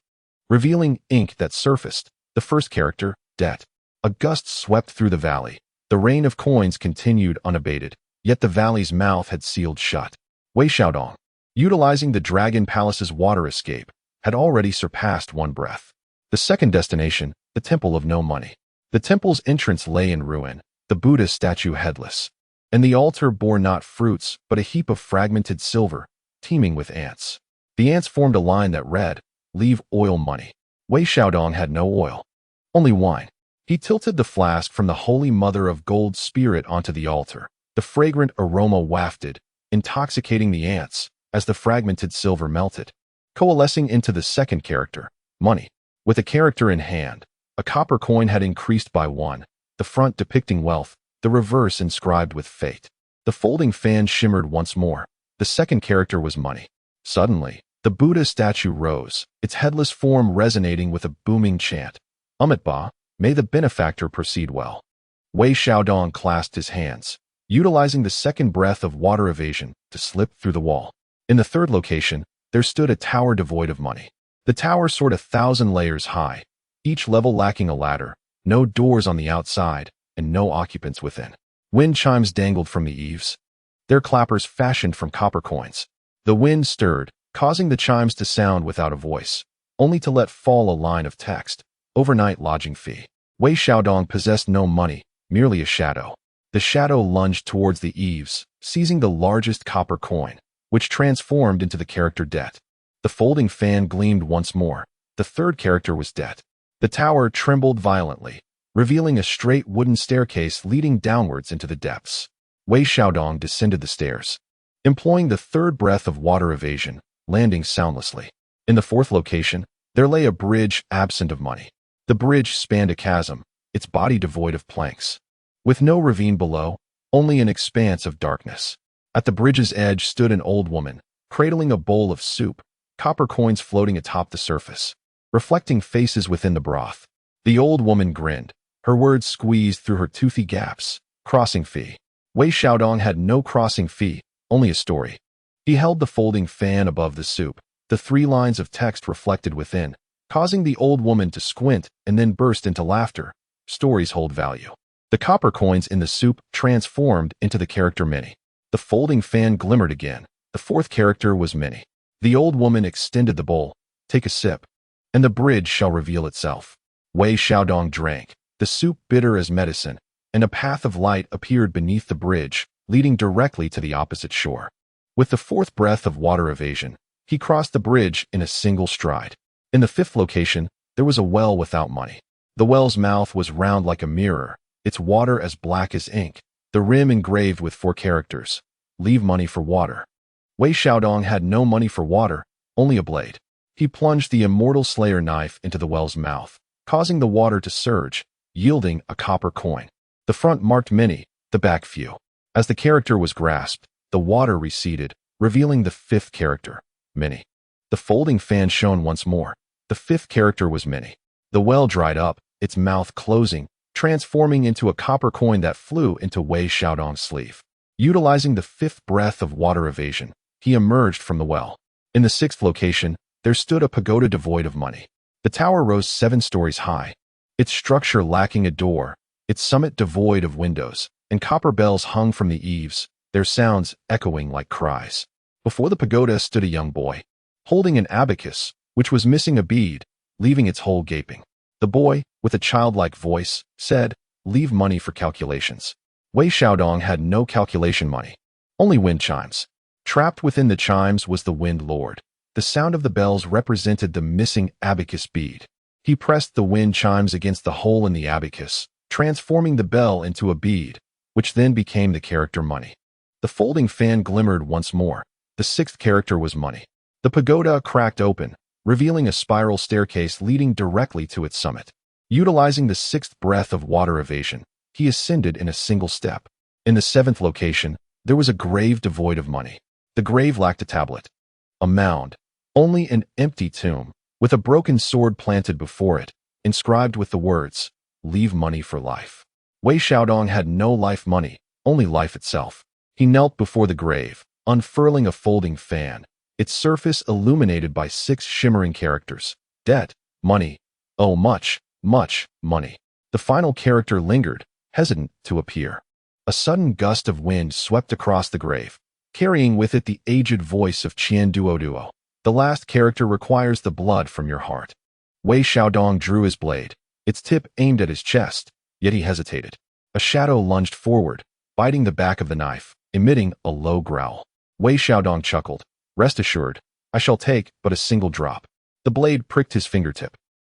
revealing ink that surfaced. The first character, debt. A gust swept through the valley. The rain of coins continued unabated, yet the valley's mouth had sealed shut. Wei Xiaodong, utilizing the Dragon Palace's water escape, had already surpassed 1 breath. The second destination, the Temple of No Money. The temple's entrance lay in ruin, the Buddha statue headless, and the altar bore not fruits, but a heap of fragmented silver, teeming with ants. The ants formed a line that read, "Leave oil money." Wei Xiaodong had no oil, only wine. He tilted the flask from the Holy Mother of Gold Spirit onto the altar. The fragrant aroma wafted, intoxicating the ants, as the fragmented silver melted, coalescing into the second character, money. With a character in hand, a copper coin had increased by 1, the front depicting wealth, the reverse inscribed with fate. The folding fan shimmered once more. The second character was money. Suddenly, the Buddha statue rose, its headless form resonating with a booming chant. Amitabha, may the benefactor proceed well. Wei Xiaodong clasped his hands, utilizing the second breath of water evasion to slip through the wall. In the third location, there stood a tower devoid of money. The tower soared 1,000 layers high, each level lacking a ladder, no doors on the outside, and no occupants within. Wind chimes dangled from the eaves, their clappers fashioned from copper coins. The wind stirred, causing the chimes to sound without a voice, only to let fall a line of text: overnight lodging fee. Wei Xiaodong possessed no money, merely a shadow. The shadow lunged towards the eaves, seizing the largest copper coin, which transformed into the character Det. The folding fan gleamed once more. The third character was Det. The tower trembled violently, revealing a straight wooden staircase leading downwards into the depths. Wei Xiaodong descended the stairs, employing the third breath of water evasion, landing soundlessly. In the fourth location, there lay a bridge absent of money. The bridge spanned a chasm, its body devoid of planks. With no ravine below, only an expanse of darkness. At the bridge's edge stood an old woman, cradling a bowl of soup, copper coins floating atop the surface, reflecting faces within the broth. The old woman grinned, her words squeezed through her toothy gaps. Crossing fee. Wei Xiaodong had no crossing fee, only a story. He held the folding fan above the soup, the 3 lines of text reflected within, causing the old woman to squint and then burst into laughter. Stories hold value. The copper coins in the soup transformed into the character Many. The folding fan glimmered again. The fourth character was Many. The old woman extended the bowl. Take a sip, and the bridge shall reveal itself. Wei Xiaodong drank, the soup bitter as medicine, and a path of light appeared beneath the bridge, leading directly to the opposite shore. With the fourth breath of water evasion, he crossed the bridge in a single stride. In the fifth location, there was a well without money. The well's mouth was round like a mirror, its water as black as ink, the rim engraved with 4 characters: leave money for water. Wei Xiaodong had no money for water, only a blade. He plunged the immortal slayer knife into the well's mouth, causing the water to surge, yielding a copper coin. The front marked Many, the back few. As the character was grasped, the water receded, revealing the fifth character, Many. The folding fan shone once more. The fifth character was Many. The well dried up, its mouth closing, transforming into a copper coin that flew into Wei Xiaodong's sleeve. Utilizing the fifth breath of water evasion, he emerged from the well. In the sixth location, there stood a pagoda devoid of money. The tower rose 7 stories high, its structure lacking a door, its summit devoid of windows, and copper bells hung from the eaves, their sounds echoing like cries. Before the pagoda stood a young boy, holding an abacus, which was missing a bead, leaving its hole gaping. The boy, with a childlike voice, said, "Leave money for calculations." Wei Xiaodong had no calculation money, only wind chimes. Trapped within the chimes was the Wind Lord. The sound of the bells represented the missing abacus bead. He pressed the wind chimes against the hole in the abacus, transforming the bell into a bead, which then became the character Money. The folding fan glimmered once more. The sixth character was Money. The pagoda cracked open, revealing a spiral staircase leading directly to its summit. Utilizing the sixth breath of water evasion, he ascended in a single step. In the seventh location, there was a grave devoid of money. The grave lacked a tablet, a mound, only an empty tomb, with a broken sword planted before it, inscribed with the words, "Leave money for life." Wei Xiaodong had no life money, only life itself. He knelt before the grave, unfurling a folding fan, its surface illuminated by 6 shimmering characters: Det, money, oh much, much money. The final character lingered, hesitant to appear. A sudden gust of wind swept across the grave, carrying with it the aged voice of Qian Duo. The last character requires the blood from your heart. Wei Xiaodong drew his blade, its tip aimed at his chest, yet he hesitated. A shadow lunged forward, biting the back of the knife, emitting a low growl. Wei Xiaodong chuckled. "Rest assured, I shall take but a single drop." The blade pricked his fingertip.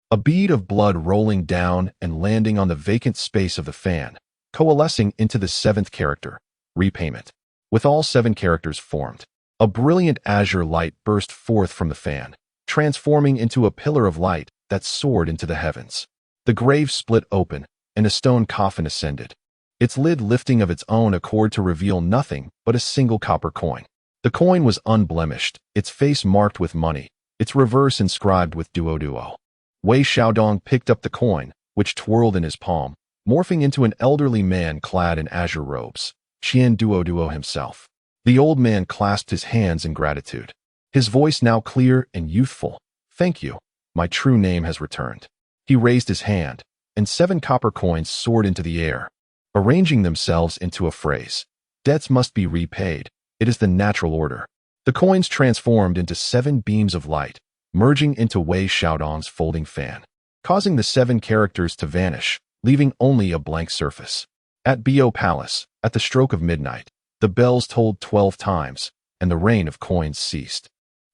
A bead of blood rolling down and landing on the vacant space of the fan, coalescing into the 7th character, Repayment. With all 7 characters formed, a brilliant azure light burst forth from the fan, transforming into a pillar of light that soared into the heavens. The grave split open, and a stone coffin ascended. its lid lifting of its own accord to reveal nothing but a single copper coin. The coin was unblemished, its face marked with money, its reverse inscribed with duo duo. Wei Xiaodong picked up the coin, which twirled in his palm, morphing into an elderly man clad in azure robes, Qian Duo Duo himself. The old man clasped his hands in gratitude. His voice now clear and youthful. "Thank you. My true name has returned." He raised his hand, and 7 copper coins soared into the air, arranging themselves into a phrase. "Debts must be repaid. It is the natural order." The coins transformed into 7 beams of light, merging into Wei Xiaodong's folding fan, causing the 7 characters to vanish, leaving only a blank surface. At Bo Palace, at the stroke of midnight, the bells tolled 12 times, and the rain of coins ceased.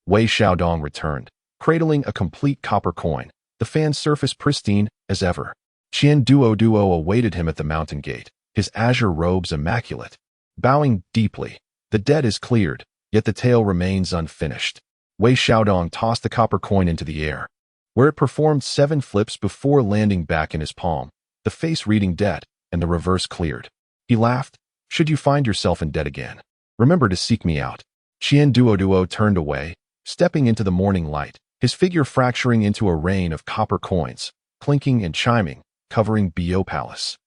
Wei Xiaodong returned, cradling a complete copper coin, the fan's surface pristine as ever. Qian Duo Duo awaited him at the mountain gate, his azure robes immaculate. Bowing deeply, "The debt is cleared, yet the tale remains unfinished." Wei Xiaodong tossed the copper coin into the air, where it performed 7 flips before landing back in his palm, the face reading debt, and the reverse cleared. He laughed. "Should you find yourself in debt again, remember to seek me out." Qian Duo Duo turned away, stepping into the morning light, his figure fracturing into a rain of copper coins, clinking and chiming, covering Bo Palace.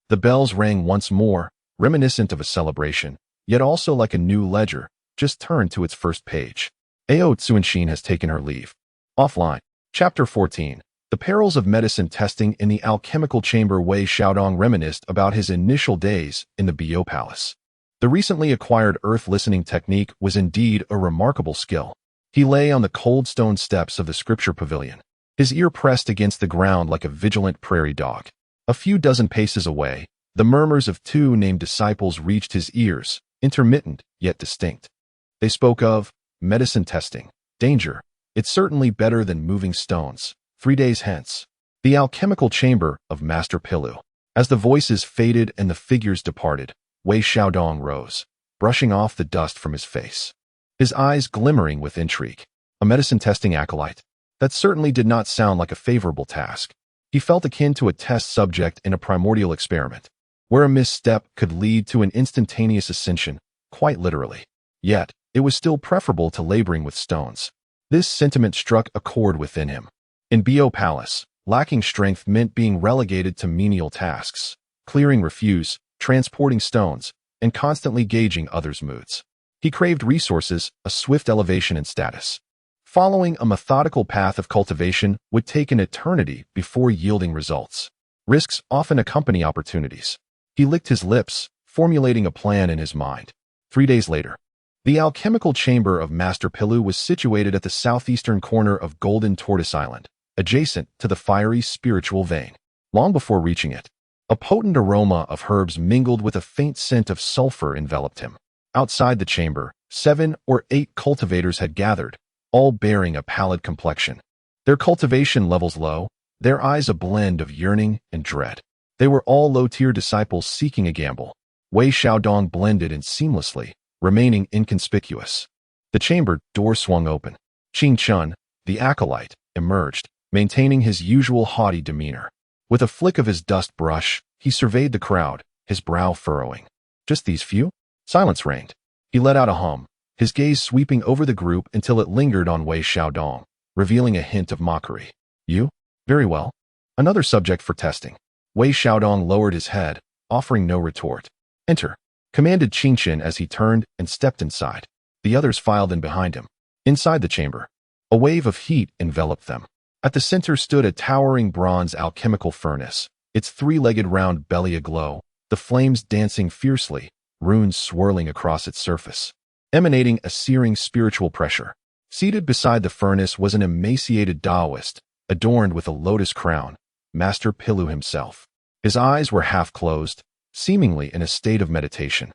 The bells rang once more, reminiscent of a celebration, yet also like a new ledger, just turned to its first page. Ao Tsuanshin has taken her leave. Offline. Chapter 14. The perils of medicine testing in the alchemical chamber. Wei Xiaodong reminisced about his initial days in the Bo Palace. The recently acquired earth listening technique was indeed a remarkable skill. He lay on the cold stone steps of the scripture pavilion, his ear pressed against the ground like a vigilant prairie dog. A few dozen paces away, the murmurs of 2 named disciples reached his ears, intermittent yet distinct. They spoke of medicine testing, danger. It's certainly better than moving stones. 3 days hence. The alchemical chamber of Master Pilu. As the voices faded and the figures departed, Wei Xiaodong rose, brushing off the dust from his face, his eyes glimmering with intrigue. A medicine testing acolyte? That certainly did not sound like a favorable task. He felt akin to a test subject in a primordial experiment, where a misstep could lead to an instantaneous ascension, quite literally. Yet, it was still preferable to laboring with stones. This sentiment struck a chord within him. In Bo Palace, lacking strength meant being relegated to menial tasks, clearing refuse, transporting stones, and constantly gauging others' moods. He craved resources, a swift elevation in status. Following a methodical path of cultivation would take an eternity before yielding results. Risks often accompany opportunities. He licked his lips, formulating a plan in his mind. 3 days later, the alchemical chamber of Master Pilu was situated at the southeastern corner of Golden Tortoise Island, adjacent to the fiery spiritual vein. Long before reaching it, a potent aroma of herbs mingled with a faint scent of sulfur enveloped him. Outside the chamber, 7 or 8 cultivators had gathered, all bearing a pallid complexion. Their cultivation levels low, their eyes a blend of yearning and dread. They were all low-tier disciples seeking a gamble. Wei Xiaodong blended in seamlessly, remaining inconspicuous. The chamber door swung open. Qing Chun, the acolyte, emerged, maintaining his usual haughty demeanor. With a flick of his dust brush, he surveyed the crowd, his brow furrowing. Just these few? Silence reigned. He let out a hum, his gaze sweeping over the group until it lingered on Wei Xiaodong, revealing a hint of mockery. You? Very well. Another subject for testing. Wei Xiaodong lowered his head, offering no retort. Enter, commanded Qingqin as he turned and stepped inside. The others filed in behind him. Inside the chamber, a wave of heat enveloped them. At the center stood a towering bronze alchemical furnace, its 3-legged round belly aglow, the flames dancing fiercely, runes swirling across its surface, emanating a searing spiritual pressure. Seated beside the furnace was an emaciated Taoist, adorned with a lotus crown, Master Pilu himself. His eyes were half closed, seemingly in a state of meditation.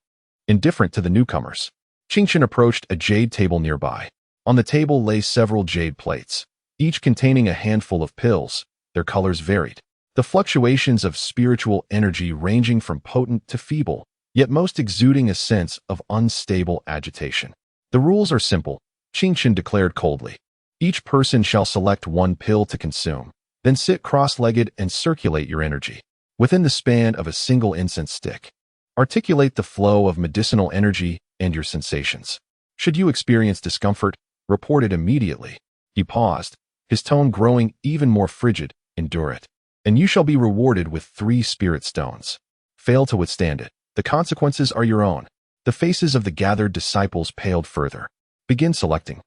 Indifferent to the newcomers, Qingqin approached a jade table nearby. On the table lay several jade plates, each containing a handful of pills. Their colors varied, the fluctuations of spiritual energy ranging from potent to feeble, yet most exuding a sense of unstable agitation. The rules are simple, Qingqin declared coldly. Each person shall select 1 pill to consume, then sit cross-legged and circulate your energy within the span of a single incense stick. Articulate the flow of medicinal energy and your sensations. Should you experience discomfort, report it immediately. He paused, his tone growing even more frigid. Endure it, and you shall be rewarded with 3 spirit stones. Fail to withstand it. The consequences are your own. The faces of the gathered disciples paled further. Begin selecting.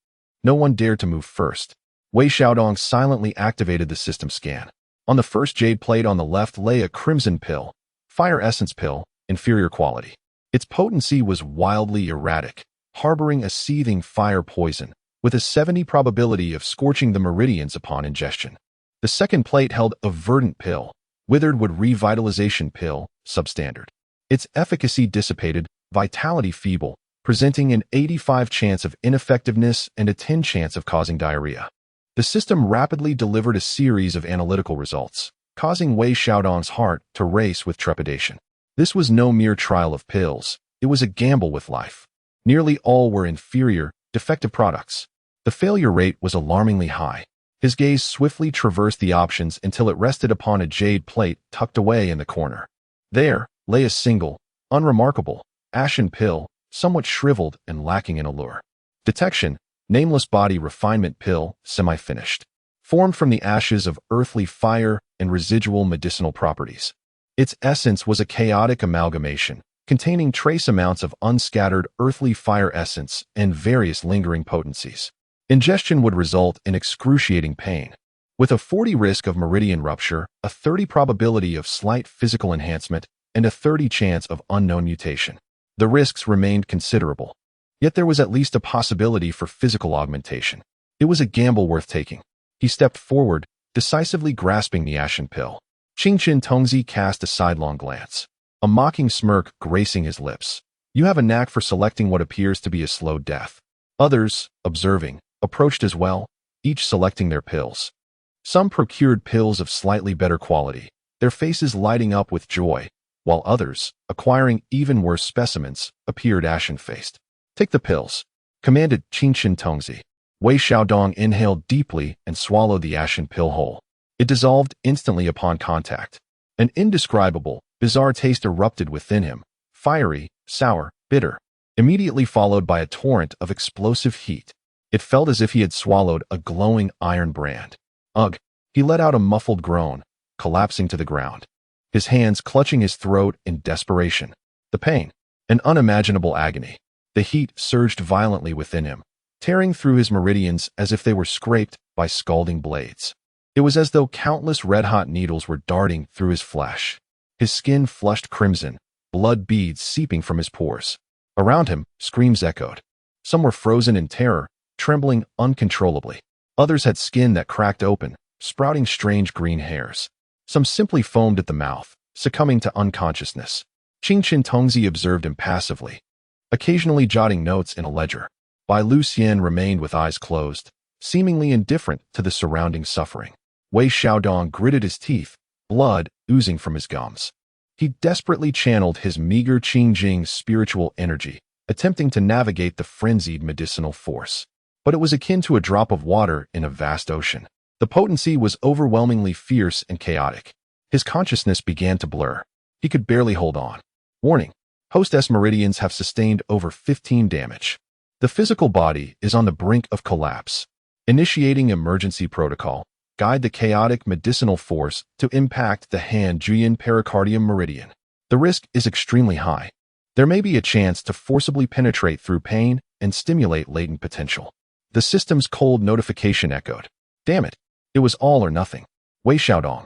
No one dared to move first. Wei Xiaodong silently activated the system scan. On the first jade plate on the left lay a crimson pill, fire essence pill, inferior quality. Its potency was wildly erratic, harboring a seething fire poison, with a 70 probability of scorching the meridians upon ingestion. The second plate held a verdant pill, withered wood revitalization pill, substandard. Its efficacy dissipated, vitality feeble, presenting an 85 chance of ineffectiveness and a 10 chance of causing diarrhea. The system rapidly delivered a series of analytical results, causing Wei Xiaodong's heart to race with trepidation. This was no mere trial of pills, it was a gamble with life. Nearly all were inferior, defective products. The failure rate was alarmingly high. His gaze swiftly traversed the options until it rested upon a jade plate tucked away in the corner. There lay a single, unremarkable, ashen pill, somewhat shriveled and lacking in allure. Detection: nameless body refinement pill, semi-finished. Formed from the ashes of earthly fire and residual medicinal properties. Its essence was a chaotic amalgamation, containing trace amounts of unscattered earthly fire essence and various lingering potencies. Ingestion would result in excruciating pain. With a 40 risk of meridian rupture, a 30 probability of slight physical enhancement, and a 30 chance of unknown mutation. The risks remained considerable. Yet there was at least a possibility for physical augmentation. It was a gamble worth taking. He stepped forward, decisively grasping the ashen pill. Qingqin Tongzi cast a sidelong glance, a mocking smirk gracing his lips. You have a knack for selecting what appears to be a slow death. Others, observing, approached as well, each selecting their pills. Some procured pills of slightly better quality, their faces lighting up with joy, while others, acquiring even worse specimens, appeared ashen-faced. Take the pills, commanded Qingqin Tongzi. Wei Xiaodong inhaled deeply and swallowed the ashen pill whole. It dissolved instantly upon contact. An indescribable, bizarre taste erupted within him, fiery, sour, bitter, immediately followed by a torrent of explosive heat. It felt as if he had swallowed a glowing iron brand. Ugh! He let out a muffled groan, collapsing to the ground, his hands clutching his throat in desperation. The pain, an unimaginable agony. The heat surged violently within him, tearing through his meridians as if they were scraped by scalding blades. It was as though countless red-hot needles were darting through his flesh. His skin flushed crimson, blood beads seeping from his pores. Around him, screams echoed. Some were frozen in terror, trembling uncontrollably. Others had skin that cracked open, sprouting strange green hairs. Some simply foamed at the mouth, succumbing to unconsciousness. Qingqin Tongzi observed impassively, occasionally jotting notes in a ledger. Bai Lu Xian remained with eyes closed, seemingly indifferent to the surrounding suffering. Wei Xiaodong gritted his teeth, blood oozing from his gums. He desperately channeled his meager Qingjing spiritual energy, attempting to navigate the frenzied medicinal force. But it was akin to a drop of water in a vast ocean. The potency was overwhelmingly fierce and chaotic. His consciousness began to blur. He could barely hold on. Warning: Hostess meridians have sustained over 15 damage. The physical body is on the brink of collapse. Initiating emergency protocol. Guide the chaotic medicinal force to impact the Han-Juyin pericardium meridian. The risk is extremely high. There may be a chance to forcibly penetrate through pain and stimulate latent potential. The system's cold notification echoed. Damn it, it was all or nothing. Wei Xiaodong,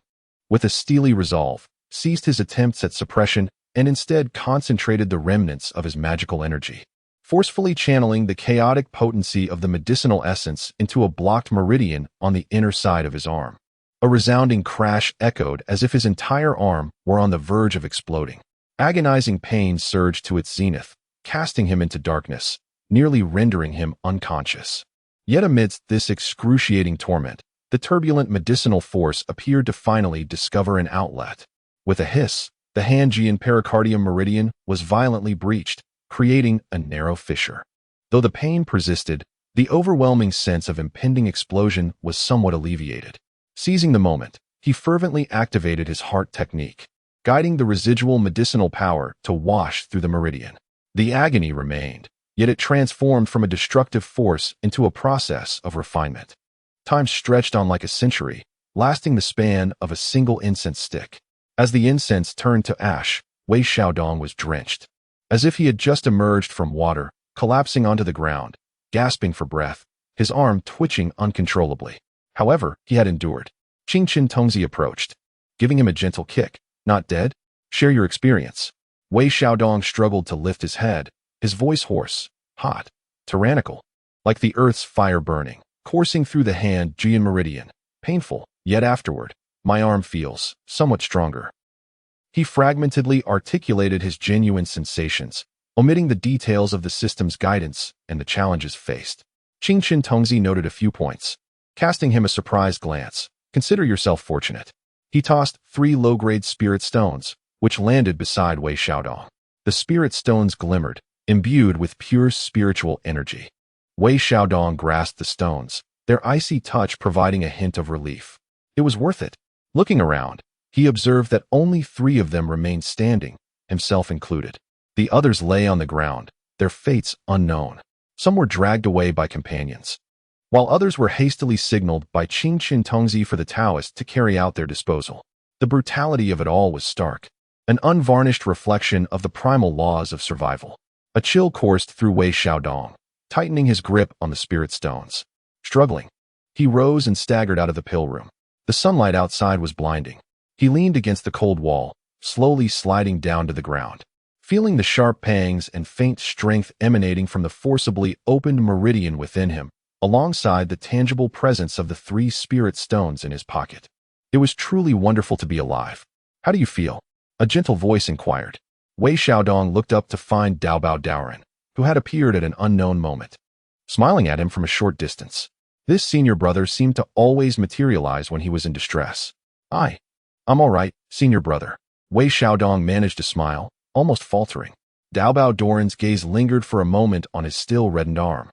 with a steely resolve, ceased his attempts at suppression and instead concentrated the remnants of his magical energy, forcefully channeling the chaotic potency of the medicinal essence into a blocked meridian on the inner side of his arm. A resounding crash echoed as if his entire arm were on the verge of exploding. Agonizing pain surged to its zenith, casting him into darkness, nearly rendering him unconscious. Yet amidst this excruciating torment, the turbulent medicinal force appeared to finally discover an outlet. With a hiss, the Han-Jian pericardium meridian was violently breached, creating a narrow fissure. Though the pain persisted, the overwhelming sense of impending explosion was somewhat alleviated. Seizing the moment, he fervently activated his heart technique. guiding the residual medicinal power to wash through the meridian. The agony remained, yet it transformed from a destructive force into a process of refinement. Time stretched on like a century, lasting the span of a single incense stick. As the incense turned to ash, Wei Xiaodong was drenched. As if he had just emerged from water, collapsing onto the ground, gasping for breath, his arm twitching uncontrollably. However, he had endured. Qing Qin Tongzi approached, giving him a gentle kick. Not dead? Share your experience. Wei Xiaodong struggled to lift his head, his voice hoarse, hot, tyrannical, like the earth's fire burning, coursing through the hand Jian meridian. Painful, yet afterward, my arm feels somewhat stronger. He fragmentedly articulated his genuine sensations, omitting the details of the system's guidance and the challenges faced. Qing Qin Tongzi noted a few points, casting him a surprised glance. Consider yourself fortunate. He tossed 3 low-grade spirit stones, which landed beside Wei Xiaodong. The spirit stones glimmered, imbued with pure spiritual energy. Wei Xiaodong grasped the stones, their icy touch providing a hint of relief. It was worth it. Looking around, he observed that only 3 of them remained standing, himself included. The others lay on the ground, their fates unknown. Some were dragged away by companions, while others were hastily signaled by Qing Qin Tongzi for the Taoists to carry out their disposal. The brutality of it all was stark, an unvarnished reflection of the primal laws of survival. A chill coursed through Wei Xiaodong, tightening his grip on the spirit stones. Struggling, he rose and staggered out of the pill room. The sunlight outside was blinding. He leaned against the cold wall, slowly sliding down to the ground, feeling the sharp pangs and faint strength emanating from the forcibly opened meridian within him, alongside the tangible presence of the 3 spirit stones in his pocket. It was truly wonderful to be alive. How do you feel? A gentle voice inquired. Wei Xiaodong looked up to find Daobao Daoren, who had appeared at an unknown moment, smiling at him from a short distance. This senior brother seemed to always materialize when he was in distress. I'm all right, senior brother. Wei Xiaodong managed to smile, almost faltering. Daobao Daoren's gaze lingered for a moment on his still reddened arm.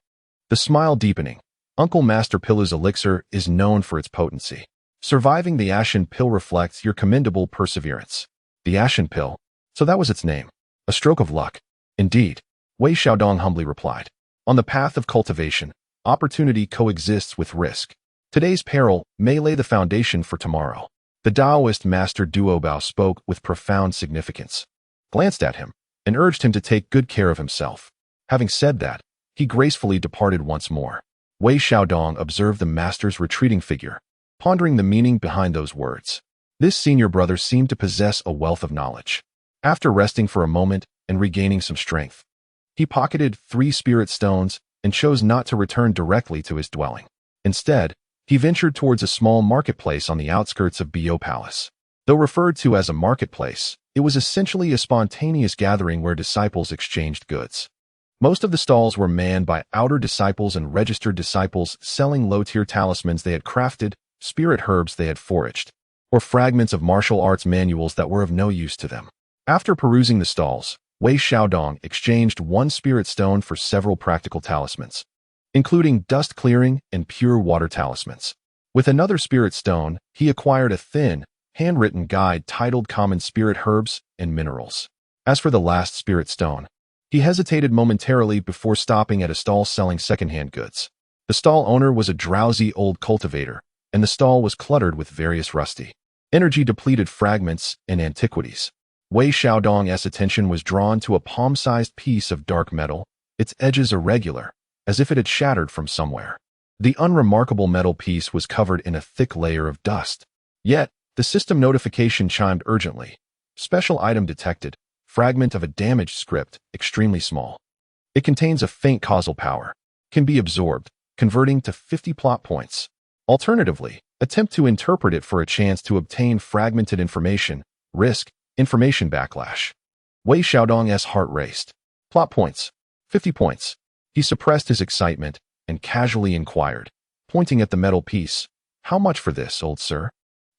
The smile deepening. Uncle Master Pilu's elixir is known for its potency. Surviving the ashen pill reflects your commendable perseverance. The ashen pill? So that was its name. A stroke of luck. Indeed, Wei Xiaodong humbly replied. On the path of cultivation, opportunity coexists with risk. Today's peril may lay the foundation for tomorrow. The Taoist Master Duobao spoke with profound significance, glanced at him, and urged him to take good care of himself. Having said that, he gracefully departed once more. Wei Xiaodong observed the master's retreating figure, pondering the meaning behind those words. This senior brother seemed to possess a wealth of knowledge. After resting for a moment and regaining some strength, he pocketed 3 spirit stones and chose not to return directly to his dwelling. Instead, he ventured towards a small marketplace on the outskirts of Bio Palace. Though referred to as a marketplace, it was essentially a spontaneous gathering where disciples exchanged goods. Most of the stalls were manned by outer disciples and registered disciples selling low-tier talismans they had crafted, spirit herbs they had foraged, or fragments of martial arts manuals that were of no use to them. After perusing the stalls, Wei Xiaodong exchanged 1 spirit stone for several practical talismans, including dust clearing and pure water talismans. With another spirit stone, he acquired a thin, handwritten guide titled Common Spirit Herbs and Minerals. As for the last spirit stone, he hesitated momentarily before stopping at a stall selling secondhand goods. The stall owner was a drowsy old cultivator, and the stall was cluttered with various rusty, energy-depleted fragments and antiquities. Wei Xiaodong's attention was drawn to a palm-sized piece of dark metal, its edges irregular, as if it had shattered from somewhere. The unremarkable metal piece was covered in a thick layer of dust. Yet, the system notification chimed urgently. Special item detected. Fragment of a damaged script, extremely small. It contains a faint causal power. Can be absorbed, converting to 50 plot points. Alternatively, attempt to interpret it for a chance to obtain fragmented information. Risk, information backlash. Wei Xiaodong's heart raced. Plot points. 50 points. He suppressed his excitement and casually inquired, pointing at the metal piece. How much for this, old sir?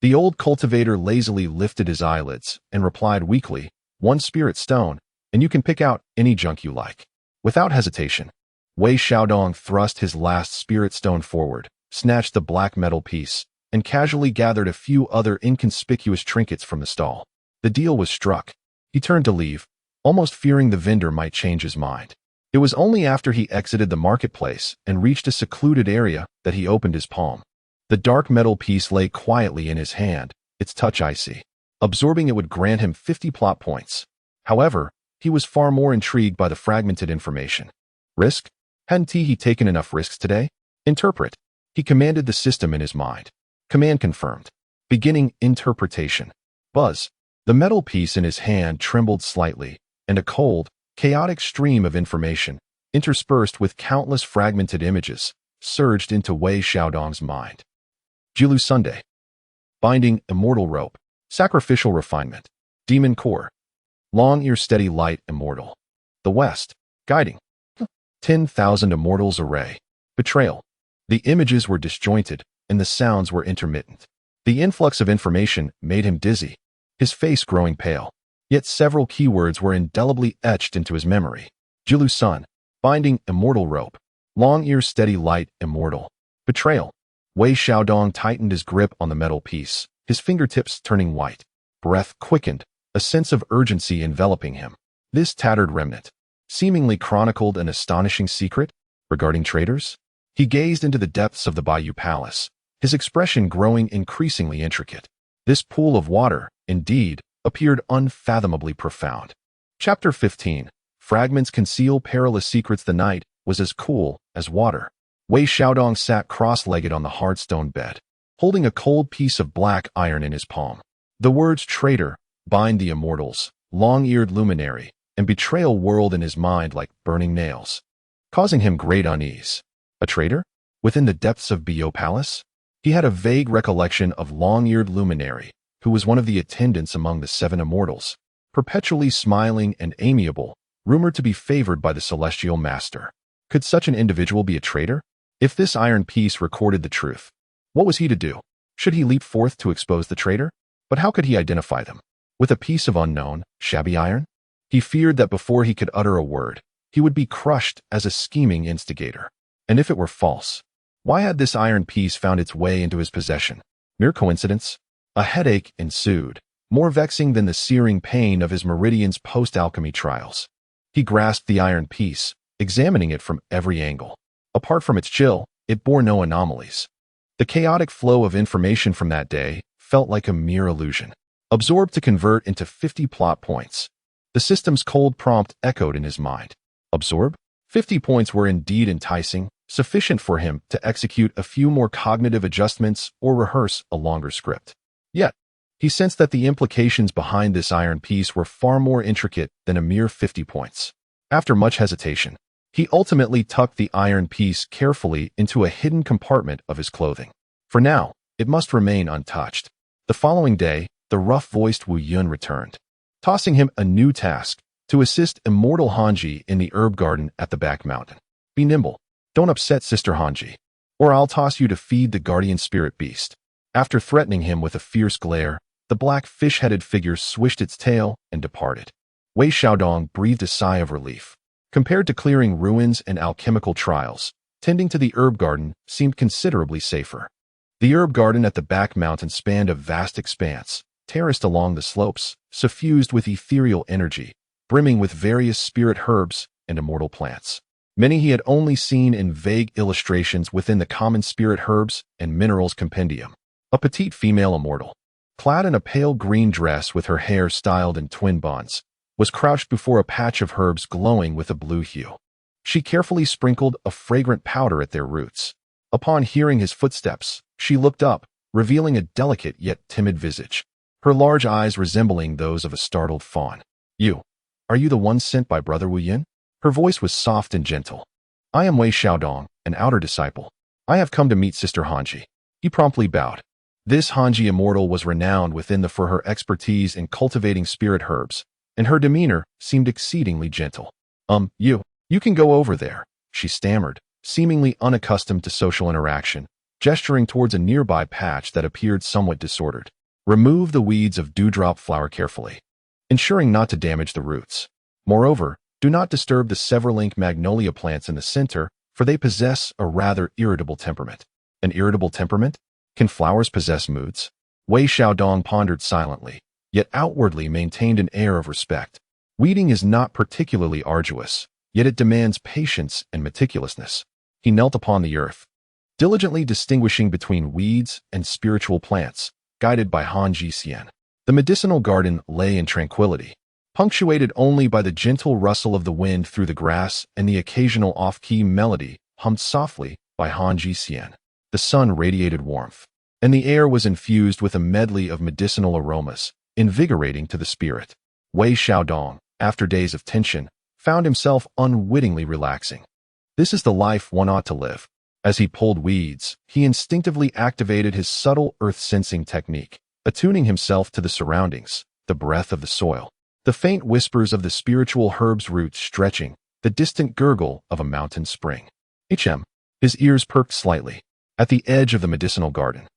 The old cultivator lazily lifted his eyelids and replied weakly, 1 spirit stone, and you can pick out any junk you like. Without hesitation, Wei Xiaodong thrust his last spirit stone forward, snatched the black metal piece, and casually gathered a few other inconspicuous trinkets from the stall. The deal was struck. He turned to leave, almost fearing the vendor might change his mind. It was only after he exited the marketplace and reached a secluded area that he opened his palm. The dark metal piece lay quietly in his hand, its touch icy. Absorbing it would grant him 50 plot points. However, he was far more intrigued by the fragmented information. Risk? Hadn't he taken enough risks today? Interpret. He commanded the system in his mind. Command confirmed. Beginning interpretation. Buzz. The metal piece in his hand trembled slightly, and a cold, chaotic stream of information, interspersed with countless fragmented images, surged into Wei Xiaodong's mind. Jilu Sunday. Binding, immortal rope. Sacrificial refinement. Demon core. Long ear steady light, immortal. The West. Guiding. 10,000 immortals array. Betrayal. The images were disjointed, and the sounds were intermittent. The influx of information made him dizzy, his face growing pale. Yet several keywords were indelibly etched into his memory. Jilu Sun. Binding, immortal rope. Long ear steady light, immortal. Betrayal. Wei Xiaodong tightened his grip on the metal piece, his fingertips turning white. Breath quickened, a sense of urgency enveloping him. This tattered remnant seemingly chronicled an astonishing secret regarding traitors. He gazed into the depths of the Bayou Palace, his expression growing increasingly intricate. This pool of water, indeed, appeared unfathomably profound. Chapter 15. Fragments conceal perilous secrets. The night was as cool as water. Wei Xiaodong sat cross-legged on the hard stone bed, holding a cold piece of black iron in his palm. The words traitor, bind the immortals, long-eared luminary, and betrayal whirled in his mind like burning nails, causing him great unease. A traitor? Within the depths of Bayou Palace? He had a vague recollection of long-eared luminary, who was one of the attendants among the 7 immortals, perpetually smiling and amiable, rumored to be favored by the celestial master. Could such an individual be a traitor? If this iron piece recorded the truth, what was he to do? Should he leap forth to expose the traitor? But how could he identify them? With a piece of unknown, shabby iron? He feared that before he could utter a word, he would be crushed as a scheming instigator. And if it were false, why had this iron piece found its way into his possession? Mere coincidence? A headache ensued, more vexing than the searing pain of his Meridian's post-alchemy trials. He grasped the iron piece, examining it from every angle. Apart from its chill, it bore no anomalies. The chaotic flow of information from that day felt like a mere illusion, absorbed to convert into 50 plot points. The system's cold prompt echoed in his mind. Absorb? 50 points were indeed enticing, sufficient for him to execute a few more cognitive adjustments or rehearse a longer script. Yet, he sensed that the implications behind this iron piece were far more intricate than a mere 50 points. After much hesitation, he ultimately tucked the iron piece carefully into a hidden compartment of his clothing. For now, it must remain untouched. The following day, the rough-voiced Wu Yun returned, tossing him a new task to assist immortal Hanji in the herb garden at the back mountain. Be nimble. Don't upset Sister Hanji, or I'll toss you to feed the guardian spirit beast. After threatening him with a fierce glare, the black fish-headed figure swished its tail and departed. Wei Xiaodong breathed a sigh of relief. Compared to clearing ruins and alchemical trials, tending to the herb garden seemed considerably safer. The herb garden at the back mountain spanned a vast expanse, terraced along the slopes, suffused with ethereal energy, brimming with various spirit herbs and immortal plants. Many he had only seen in vague illustrations within the common spirit herbs and minerals compendium. A petite female immortal, clad in a pale green dress with her hair styled in twin buns, was crouched before a patch of herbs glowing with a blue hue. She carefully sprinkled a fragrant powder at their roots. Upon hearing his footsteps, she looked up, revealing a delicate yet timid visage, her large eyes resembling those of a startled fawn. Are you the one sent by Brother Wu Yin? Her voice was soft and gentle. I am Wei Xiaodong, an outer disciple. I have come to meet Sister Hanji. He promptly bowed. This Hanji immortal was renowned for her expertise in cultivating spirit herbs, and her demeanor seemed exceedingly gentle. You can go over there, she stammered, seemingly unaccustomed to social interaction, gesturing towards a nearby patch that appeared somewhat disordered. Remove the weeds of dewdrop flower carefully, ensuring not to damage the roots. Moreover, do not disturb the severlink magnolia plants in the center, for they possess a rather irritable temperament. An irritable temperament? Can flowers possess moods? Wei Xiaodong pondered silently, yet outwardly maintained an air of respect. Weeding is not particularly arduous, yet it demands patience and meticulousness. He knelt upon the earth, diligently distinguishing between weeds and spiritual plants, guided by Han Ji-hsien. The medicinal garden lay in tranquility, punctuated only by the gentle rustle of the wind through the grass and the occasional off-key melody hummed softly by Han Ji-hsien. The sun radiated warmth, and the air was infused with a medley of medicinal aromas, invigorating to the spirit. Wei Xiaodong, after days of tension, found himself unwittingly relaxing. This is the life one ought to live. As he pulled weeds, he instinctively activated his subtle earth-sensing technique, attuning himself to the surroundings, the breath of the soil, the faint whispers of the spiritual herb's roots stretching, the distant gurgle of a mountain spring. His ears perked slightly. At the edge of the medicinal garden,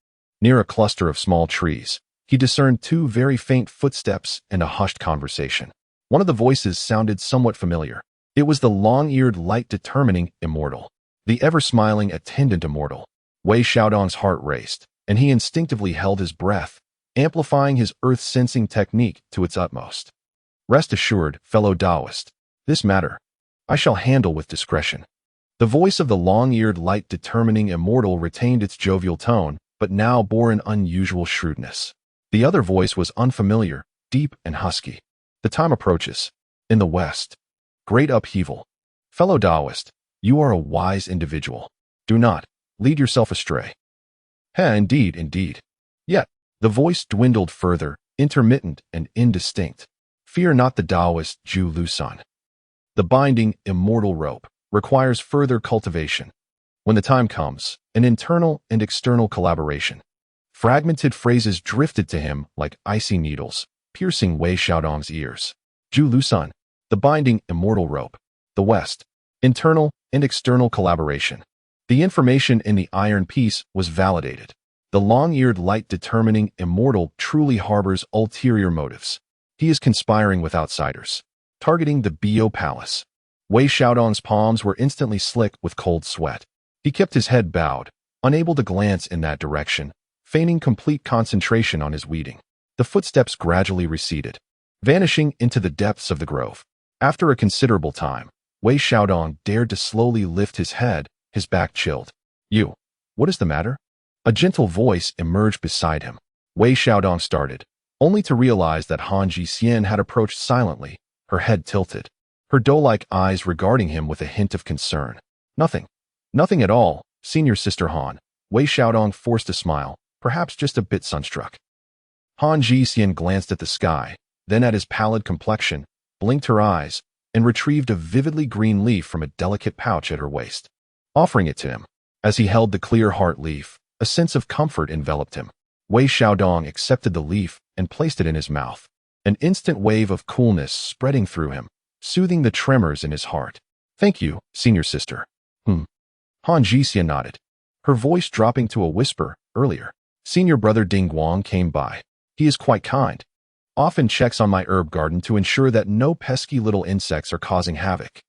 near a cluster of small trees, he discerned two very faint footsteps and a hushed conversation. One of the voices sounded somewhat familiar. It was the long-eared, light-determining immortal, the ever-smiling attendant immortal. Wei Xiaodong's heart raced, and he instinctively held his breath, amplifying his earth-sensing technique to its utmost. Rest assured, fellow Taoist, this matter I shall handle with discretion. The voice of the long-eared, light-determining immortal retained its jovial tone, but now bore an unusual shrewdness. The other voice was unfamiliar, deep and husky. The time approaches. In the West, great upheaval. Fellow Taoist, you are a wise individual. Do not lead yourself astray. Indeed. Yet, the voice dwindled further, intermittent and indistinct. Fear not the Taoist Zhu Lusan. The binding, immortal rope requires further cultivation. When the time comes, an internal and external collaboration. Fragmented phrases drifted to him like icy needles, piercing Wei Xiaodong's ears. Zhu Lusan, the binding, immortal rope. The West, internal and external collaboration. The information in the iron piece was validated. The long-eared, light-determining immortal truly harbors ulterior motives. He is conspiring with outsiders, targeting the Bo Palace. Wei Xiaodong's palms were instantly slick with cold sweat. He kept his head bowed, unable to glance in that direction, feigning complete concentration on his weeding. The footsteps gradually receded, vanishing into the depths of the grove. After a considerable time, Wei Xiaodong dared to slowly lift his head, his back chilled. What is the matter? A gentle voice emerged beside him. Wei Xiaodong started, only to realize that Han Ji-hsien had approached silently, her head tilted, her doe-like eyes regarding him with a hint of concern. Nothing at all, senior sister Han. Wei Xiaodong forced a smile, perhaps just a bit sunstruck. Han Ji-hsien glanced at the sky, then at his pallid complexion, blinked her eyes, and retrieved a vividly green leaf from a delicate pouch at her waist, offering it to him. As he held the clear heart leaf, a sense of comfort enveloped him. Wei Xiaodong accepted the leaf and placed it in his mouth, an instant wave of coolness spreading through him, soothing the tremors in his heart. Thank you, senior sister. Han Ji-hsien nodded, her voice dropping to a whisper. Earlier, senior brother Ding Guang came by. He is quite kind. Often checks on my herb garden to ensure that no pesky little insects are causing havoc.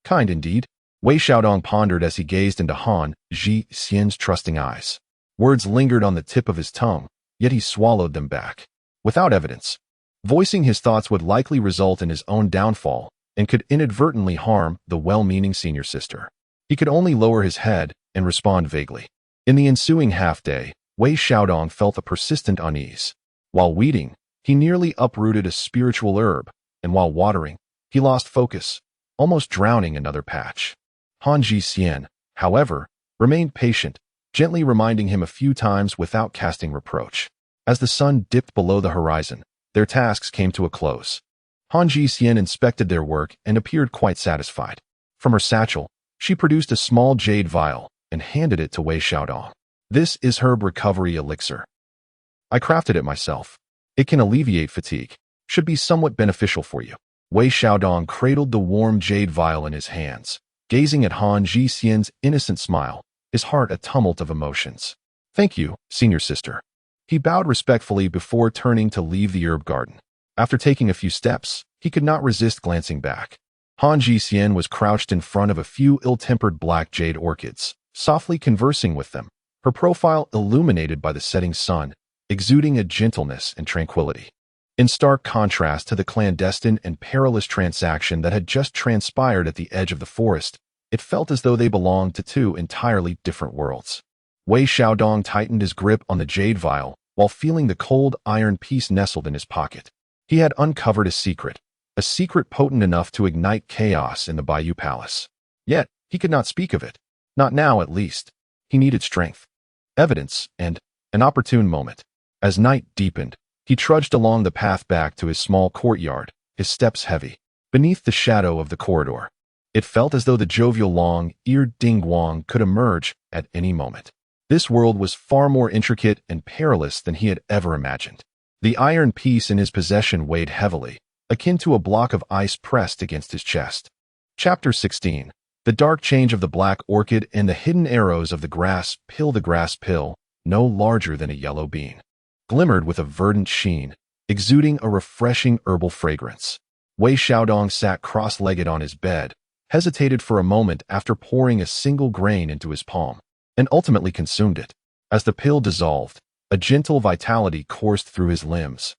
Kind indeed. Wei Xiaodong pondered as he gazed into Han Ji-hsien's trusting eyes. Words lingered on the tip of his tongue, yet he swallowed them back. Without evidence. Voicing his thoughts would likely result in his own downfall and could inadvertently harm the well-meaning senior sister. He could only lower his head and respond vaguely. In the ensuing half-day, Wei Xiaodong felt a persistent unease. While weeding, he nearly uprooted a spiritual herb, and while watering, he lost focus, almost drowning another patch. Han Ji-hsien, however, remained patient, gently reminding him a few times without casting reproach. As the sun dipped below the horizon, their tasks came to a close. Han Ji-hsien inspected their work and appeared quite satisfied. From her satchel, she produced a small jade vial and handed it to Wei Xiaodong. This is herb recovery elixir. I crafted it myself. It can alleviate fatigue, should be somewhat beneficial for you. Wei Xiaodong cradled the warm jade vial in his hands, gazing at Han Ji-hsien's innocent smile, his heart a tumult of emotions. Thank you, senior sister. He bowed respectfully before turning to leave the herb garden. After taking a few steps, he could not resist glancing back. Han Ji-hsien was crouched in front of a few ill-tempered black jade orchids, softly conversing with them, her profile illuminated by the setting sun, exuding a gentleness and tranquility. In stark contrast to the clandestine and perilous transaction that had just transpired at the edge of the forest, it felt as though they belonged to two entirely different worlds. Wei Xiaodong tightened his grip on the jade vial while feeling the cold iron piece nestled in his pocket. He had uncovered a secret potent enough to ignite chaos in the Bayou Palace. Yet, he could not speak of it. Not now, at least. He needed strength, evidence, and an opportune moment. As night deepened, he trudged along the path back to his small courtyard, his steps heavy. Beneath the shadow of the corridor, it felt as though the jovial long-eared Ding Guang could emerge at any moment. This world was far more intricate and perilous than he had ever imagined. The iron piece in his possession weighed heavily, akin to a block of ice pressed against his chest. Chapter 16. The dark change of the black orchid and the hidden arrows of the grass pill. The grass pill, no larger than a yellow bean, glimmered with a verdant sheen, exuding a refreshing herbal fragrance. Wei Xiaodong sat cross-legged on his bed, hesitated for a moment after pouring a single grain into his palm, and ultimately consumed it. As the pill dissolved, a gentle vitality coursed through his limbs,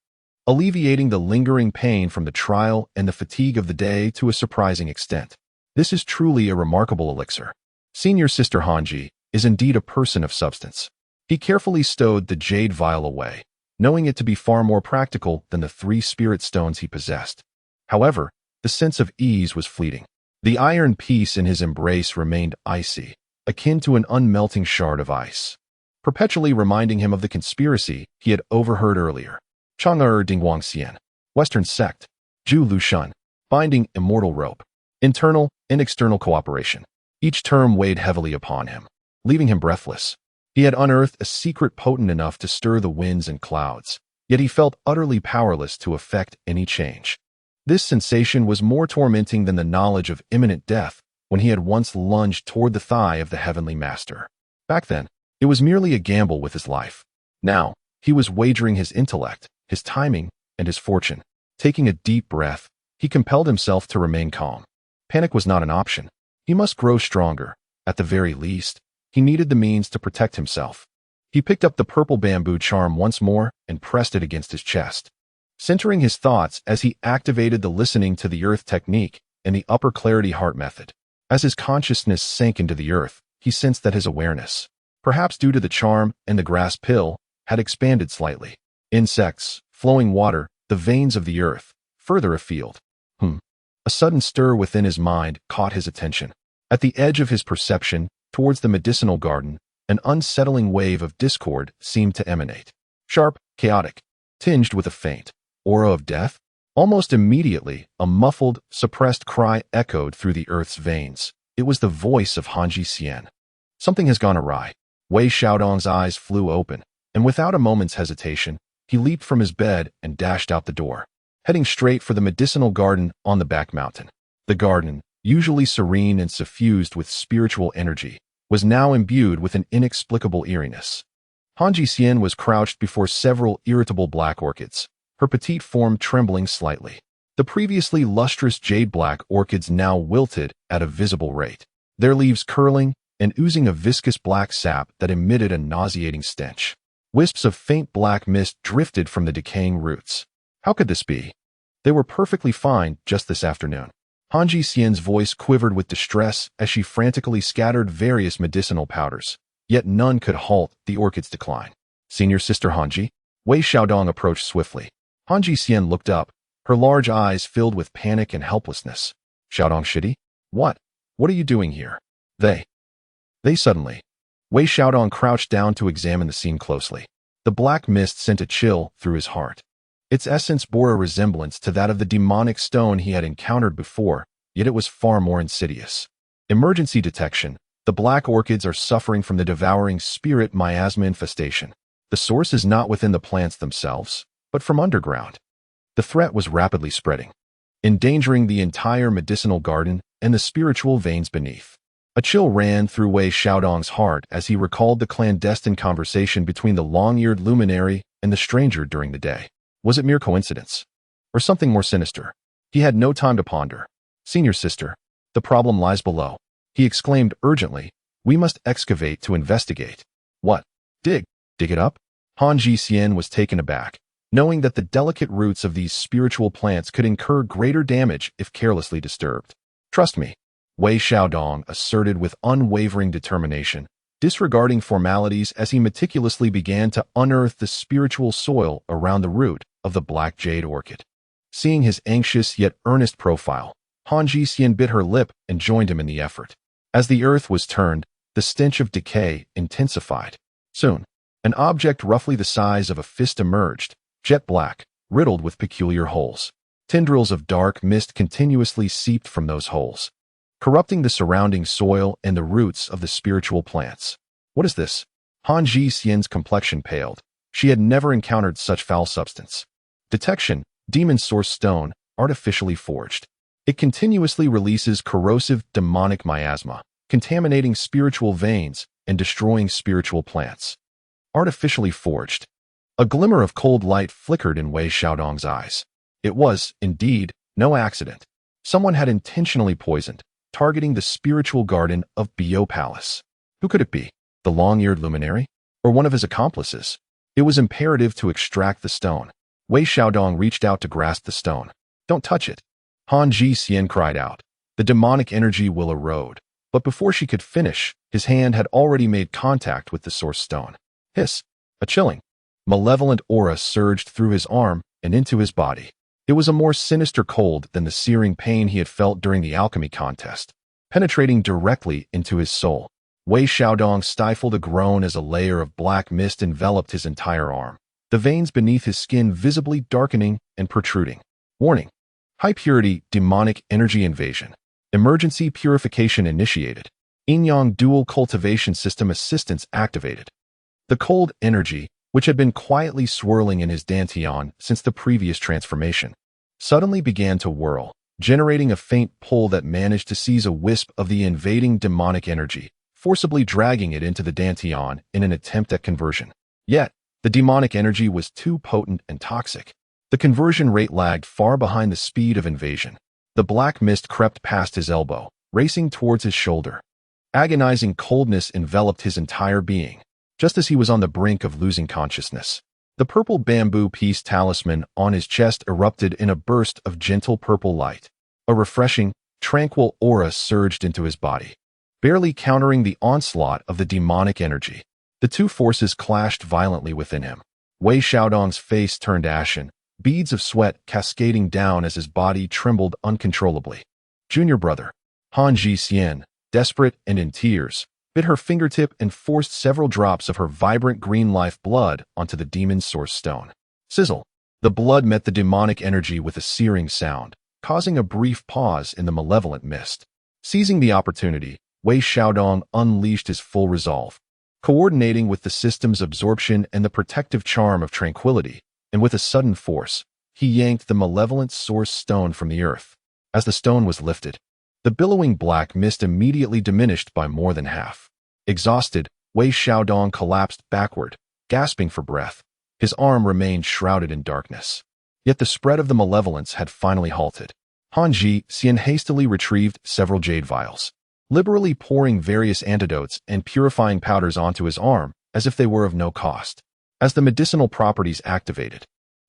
alleviating the lingering pain from the trial and the fatigue of the day to a surprising extent. This is truly a remarkable elixir. Senior Sister Hanji is indeed a person of substance. He carefully stowed the jade vial away, knowing it to be far more practical than the 3 spirit stones he possessed. However, the sense of ease was fleeting. The iron piece in his embrace remained icy, akin to an unmelting shard of ice, perpetually reminding him of the conspiracy he had overheard earlier. Chang'er Dingguang Xian, Western Sect, Zhu Lushun, binding immortal rope, internal and external cooperation. Each term weighed heavily upon him, leaving him breathless. He had unearthed a secret potent enough to stir the winds and clouds, yet he felt utterly powerless to effect any change. This sensation was more tormenting than the knowledge of imminent death when he had once lunged toward the thigh of the heavenly master. Back then, it was merely a gamble with his life. Now, he was wagering his intellect, his timing, and his fortune. Taking a deep breath, he compelled himself to remain calm. Panic was not an option. He must grow stronger. At the very least, he needed the means to protect himself. He picked up the purple bamboo charm once more and pressed it against his chest, centering his thoughts as he activated the listening to the earth technique and the upper clarity heart method. As his consciousness sank into the earth, he sensed that his awareness, perhaps due to the charm and the grass pill, had expanded slightly. Insects, flowing water, the veins of the earth, further afield. A sudden stir within his mind caught his attention. At the edge of his perception, towards the medicinal garden, an unsettling wave of discord seemed to emanate. Sharp, chaotic, tinged with a faint aura of death. Almost immediately, a muffled, suppressed cry echoed through the earth's veins. It was the voice of Hanji Xian. Something has gone awry. Wei Xiaodong's eyes flew open, and without a moment's hesitation, he leaped from his bed and dashed out the door, heading straight for the medicinal garden on the back mountain. The garden, usually serene and suffused with spiritual energy, was now imbued with an inexplicable eeriness. Hanji Xian was crouched before several irritable black orchids, her petite form trembling slightly. The previously lustrous jade-black orchids now wilted at a visible rate, their leaves curling and oozing a viscous black sap that emitted a nauseating stench. Wisps of faint black mist drifted from the decaying roots. How could this be? They were perfectly fine just this afternoon. Hanji Xian's voice quivered with distress as she frantically scattered various medicinal powders, yet none could halt the orchid's decline. Senior Sister Hanji? Wei Xiaodong approached swiftly. Hanji Xian looked up, her large eyes filled with panic and helplessness. Xiaodong Shidi? What? What are you doing here? They suddenly. Wei Xiaodong crouched down to examine the scene closely. The black mist sent a chill through his heart. Its essence bore a resemblance to that of the demonic stone he had encountered before, yet it was far more insidious. Emergency detection. The black orchids are suffering from the devouring spirit miasma infestation. The source is not within the plants themselves, but from underground. The threat was rapidly spreading, endangering the entire medicinal garden and the spiritual veins beneath. A chill ran through Wei Xiaodong's heart as he recalled the clandestine conversation between the long-eared luminary and the stranger during the day. Was it mere coincidence? Or something more sinister? He had no time to ponder. Senior Sister, the problem lies below, he exclaimed urgently. We must excavate to investigate. What? Dig it up? Hanji Xian was taken aback. knowing that the delicate roots of these spiritual plants could incur greater damage if carelessly disturbed. Trust me, Wei Xiaodong asserted with unwavering determination, disregarding formalities as he meticulously began to unearth the spiritual soil around the root of the black jade orchid. Seeing his anxious yet earnest profile, Han Jixian bit her lip and joined him in the effort. As the earth was turned, the stench of decay intensified. Soon, an object roughly the size of a fist emerged, jet black, riddled with peculiar holes. Tendrils of dark mist continuously seeped from those holes, corrupting the surrounding soil and the roots of the spiritual plants. What is this? Han Jixian's complexion paled. She had never encountered such foul substance. Detection, demon source stone, artificially forged. It continuously releases corrosive demonic miasma, contaminating spiritual veins and destroying spiritual plants. Artificially forged. A glimmer of cold light flickered in Wei Xiaodong's eyes. It was, indeed, no accident. Someone had intentionally poisoned, targeting the spiritual garden of Bio Palace. Who could it be? The long-eared luminary? Or one of his accomplices? It was imperative to extract the stone. Wei Xiaodong reached out to grasp the stone. Don't touch it. Han Jixian cried out. The demonic energy will erode. But before she could finish, his hand had already made contact with the source stone. Hiss! A chilling, malevolent aura surged through his arm and into his body. It was a more sinister cold than the searing pain he had felt during the alchemy contest, penetrating directly into his soul. Wei Xiaodong stifled a groan as a layer of black mist enveloped his entire arm, the veins beneath his skin visibly darkening and protruding. Warning. High-purity demonic energy invasion. Emergency purification initiated. Yin-Yang dual cultivation system assistance activated. The cold energy, which had been quietly swirling in his dantian since the previous transformation, suddenly began to whirl, generating a faint pull that managed to seize a wisp of the invading demonic energy, forcibly dragging it into the dantian in an attempt at conversion. Yet, the demonic energy was too potent and toxic. The conversion rate lagged far behind the speed of invasion. The black mist crept past his elbow, racing towards his shoulder. Agonizing coldness enveloped his entire being, just as he was on the brink of losing consciousness. The purple bamboo piece talisman on his chest erupted in a burst of gentle purple light. A refreshing, tranquil aura surged into his body, barely countering the onslaught of the demonic energy. The two forces clashed violently within him. Wei Xiaodong's face turned ashen, beads of sweat cascading down as his body trembled uncontrollably. Junior brother, Han Jixian, desperate and in tears, bit her fingertip and forced several drops of her vibrant green life blood onto the demon source stone. Sizzle! The blood met the demonic energy with a searing sound, causing a brief pause in the malevolent mist. Seizing the opportunity, Wei Xiaodong unleashed his full resolve. Coordinating with the system's absorption and the protective charm of tranquility, and with a sudden force, he yanked the malevolent source stone from the earth. As the stone was lifted, the billowing black mist immediately diminished by more than half. Exhausted, Wei Xiaodong collapsed backward, gasping for breath. His arm remained shrouded in darkness. Yet the spread of the malevolence had finally halted. Han Jixian hastily retrieved several jade vials, liberally pouring various antidotes and purifying powders onto his arm as if they were of no cost. As the medicinal properties activated,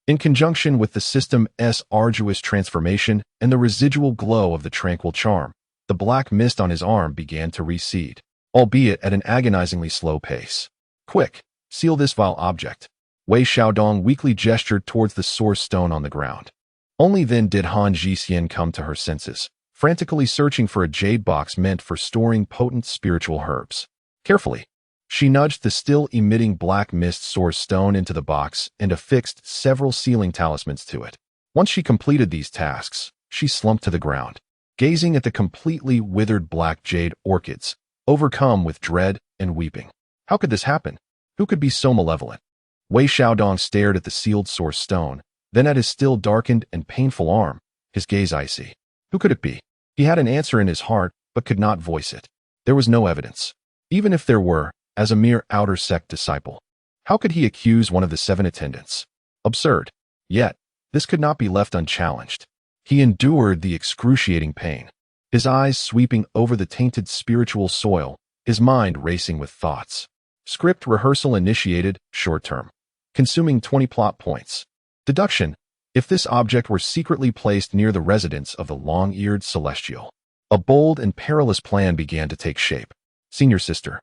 in conjunction with the system's arduous transformation and the residual glow of the tranquil charm, the black mist on his arm began to recede, albeit at an agonizingly slow pace. Quick, seal this vile object. Wei Xiaodong weakly gestured towards the source stone on the ground. Only then did Han Jixian come to her senses, frantically searching for a jade box meant for storing potent spiritual herbs. Carefully, she nudged the still-emitting black mist source stone into the box and affixed several sealing talismans to it. Once she completed these tasks, she slumped to the ground, gazing at the completely withered black jade orchids, overcome with dread and weeping. How could this happen? Who could be so malevolent? Wei Xiaodong stared at the sealed source stone, then at his still darkened and painful arm, his gaze icy. Who could it be? He had an answer in his heart, but could not voice it. There was no evidence. Even if there were, as a mere outer sect disciple, how could he accuse one of the 7 attendants? Absurd. Yet, this could not be left unchallenged. He endured the excruciating pain, his eyes sweeping over the tainted spiritual soil, his mind racing with thoughts. Script rehearsal initiated, short term. Consuming 20 plot points. Deduction: if this object were secretly placed near the residence of the long-eared celestial. A bold and perilous plan began to take shape. Senior sister.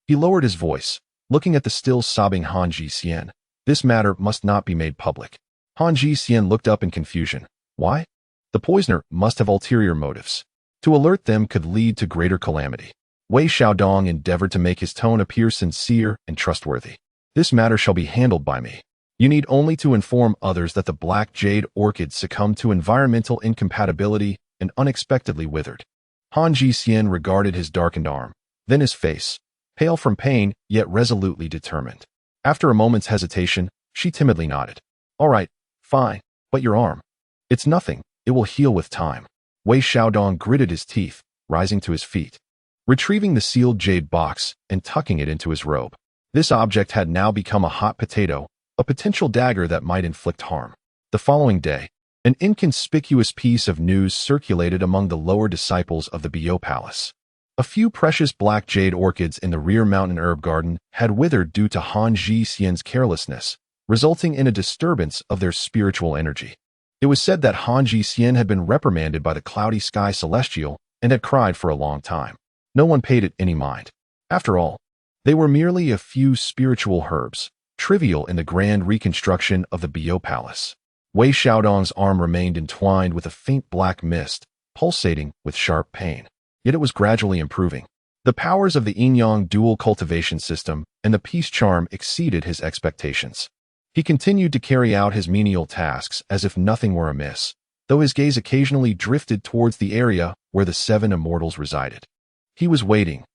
He lowered his voice, looking at the still sobbing Han Ji-Xian. This matter must not be made public. Han Ji-Xian looked up in confusion. Why? The poisoner must have ulterior motives. To alert them could lead to greater calamity. Wei Xiaodong endeavored to make his tone appear sincere and trustworthy. This matter shall be handled by me. You need only to inform others that the black jade orchid succumbed to environmental incompatibility and unexpectedly withered. Han Ji-Xian regarded his darkened arm, then his face, pale from pain yet resolutely determined. After a moment's hesitation, she timidly nodded. All right, fine, but your arm. It's nothing, it will heal with time. Wei Xiaodong gritted his teeth, rising to his feet, retrieving the sealed jade box and tucking it into his robe. This object had now become a hot potato, a potential dagger that might inflict harm. The following day, an inconspicuous piece of news circulated among the lower disciples of the Bio Palace. A few precious black jade orchids in the rear mountain herb garden had withered due to Han Ji-Xian's carelessness, resulting in a disturbance of their spiritual energy. It was said that Han Ji-Xian had been reprimanded by the cloudy sky celestial and had cried for a long time. No one paid it any mind. After all, they were merely a few spiritual herbs, trivial in the grand reconstruction of the Bio Palace. Wei Xiaodong's arm remained entwined with a faint black mist, pulsating with sharp pain. Yet it was gradually improving. The powers of the yin-yang dual cultivation system and the peace charm exceeded his expectations. He continued to carry out his menial tasks as if nothing were amiss, though his gaze occasionally drifted towards the area where the 7 immortals resided. He was waiting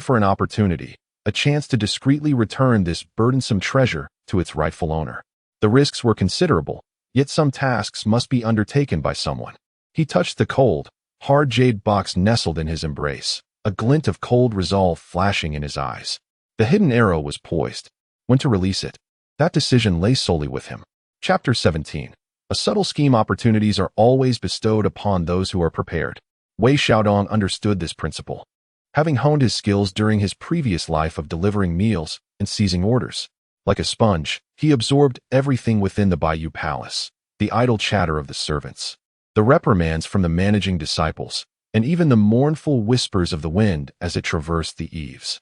for an opportunity, a chance to discreetly return this burdensome treasure to its rightful owner. The risks were considerable, yet some tasks must be undertaken by someone. He touched the cold, hard jade box nestled in his embrace, a glint of cold resolve flashing in his eyes. The hidden arrow was poised. When to release it? That decision lay solely with him. Chapter 17. A subtle scheme: opportunities are always bestowed upon those who are prepared. Wei Xiaodong understood this principle. Having honed his skills during his previous life of delivering meals and seizing orders, like a sponge, he absorbed everything within the Bio Palace, the idle chatter of the servants, the reprimands from the managing disciples, and even the mournful whispers of the wind as it traversed the eaves.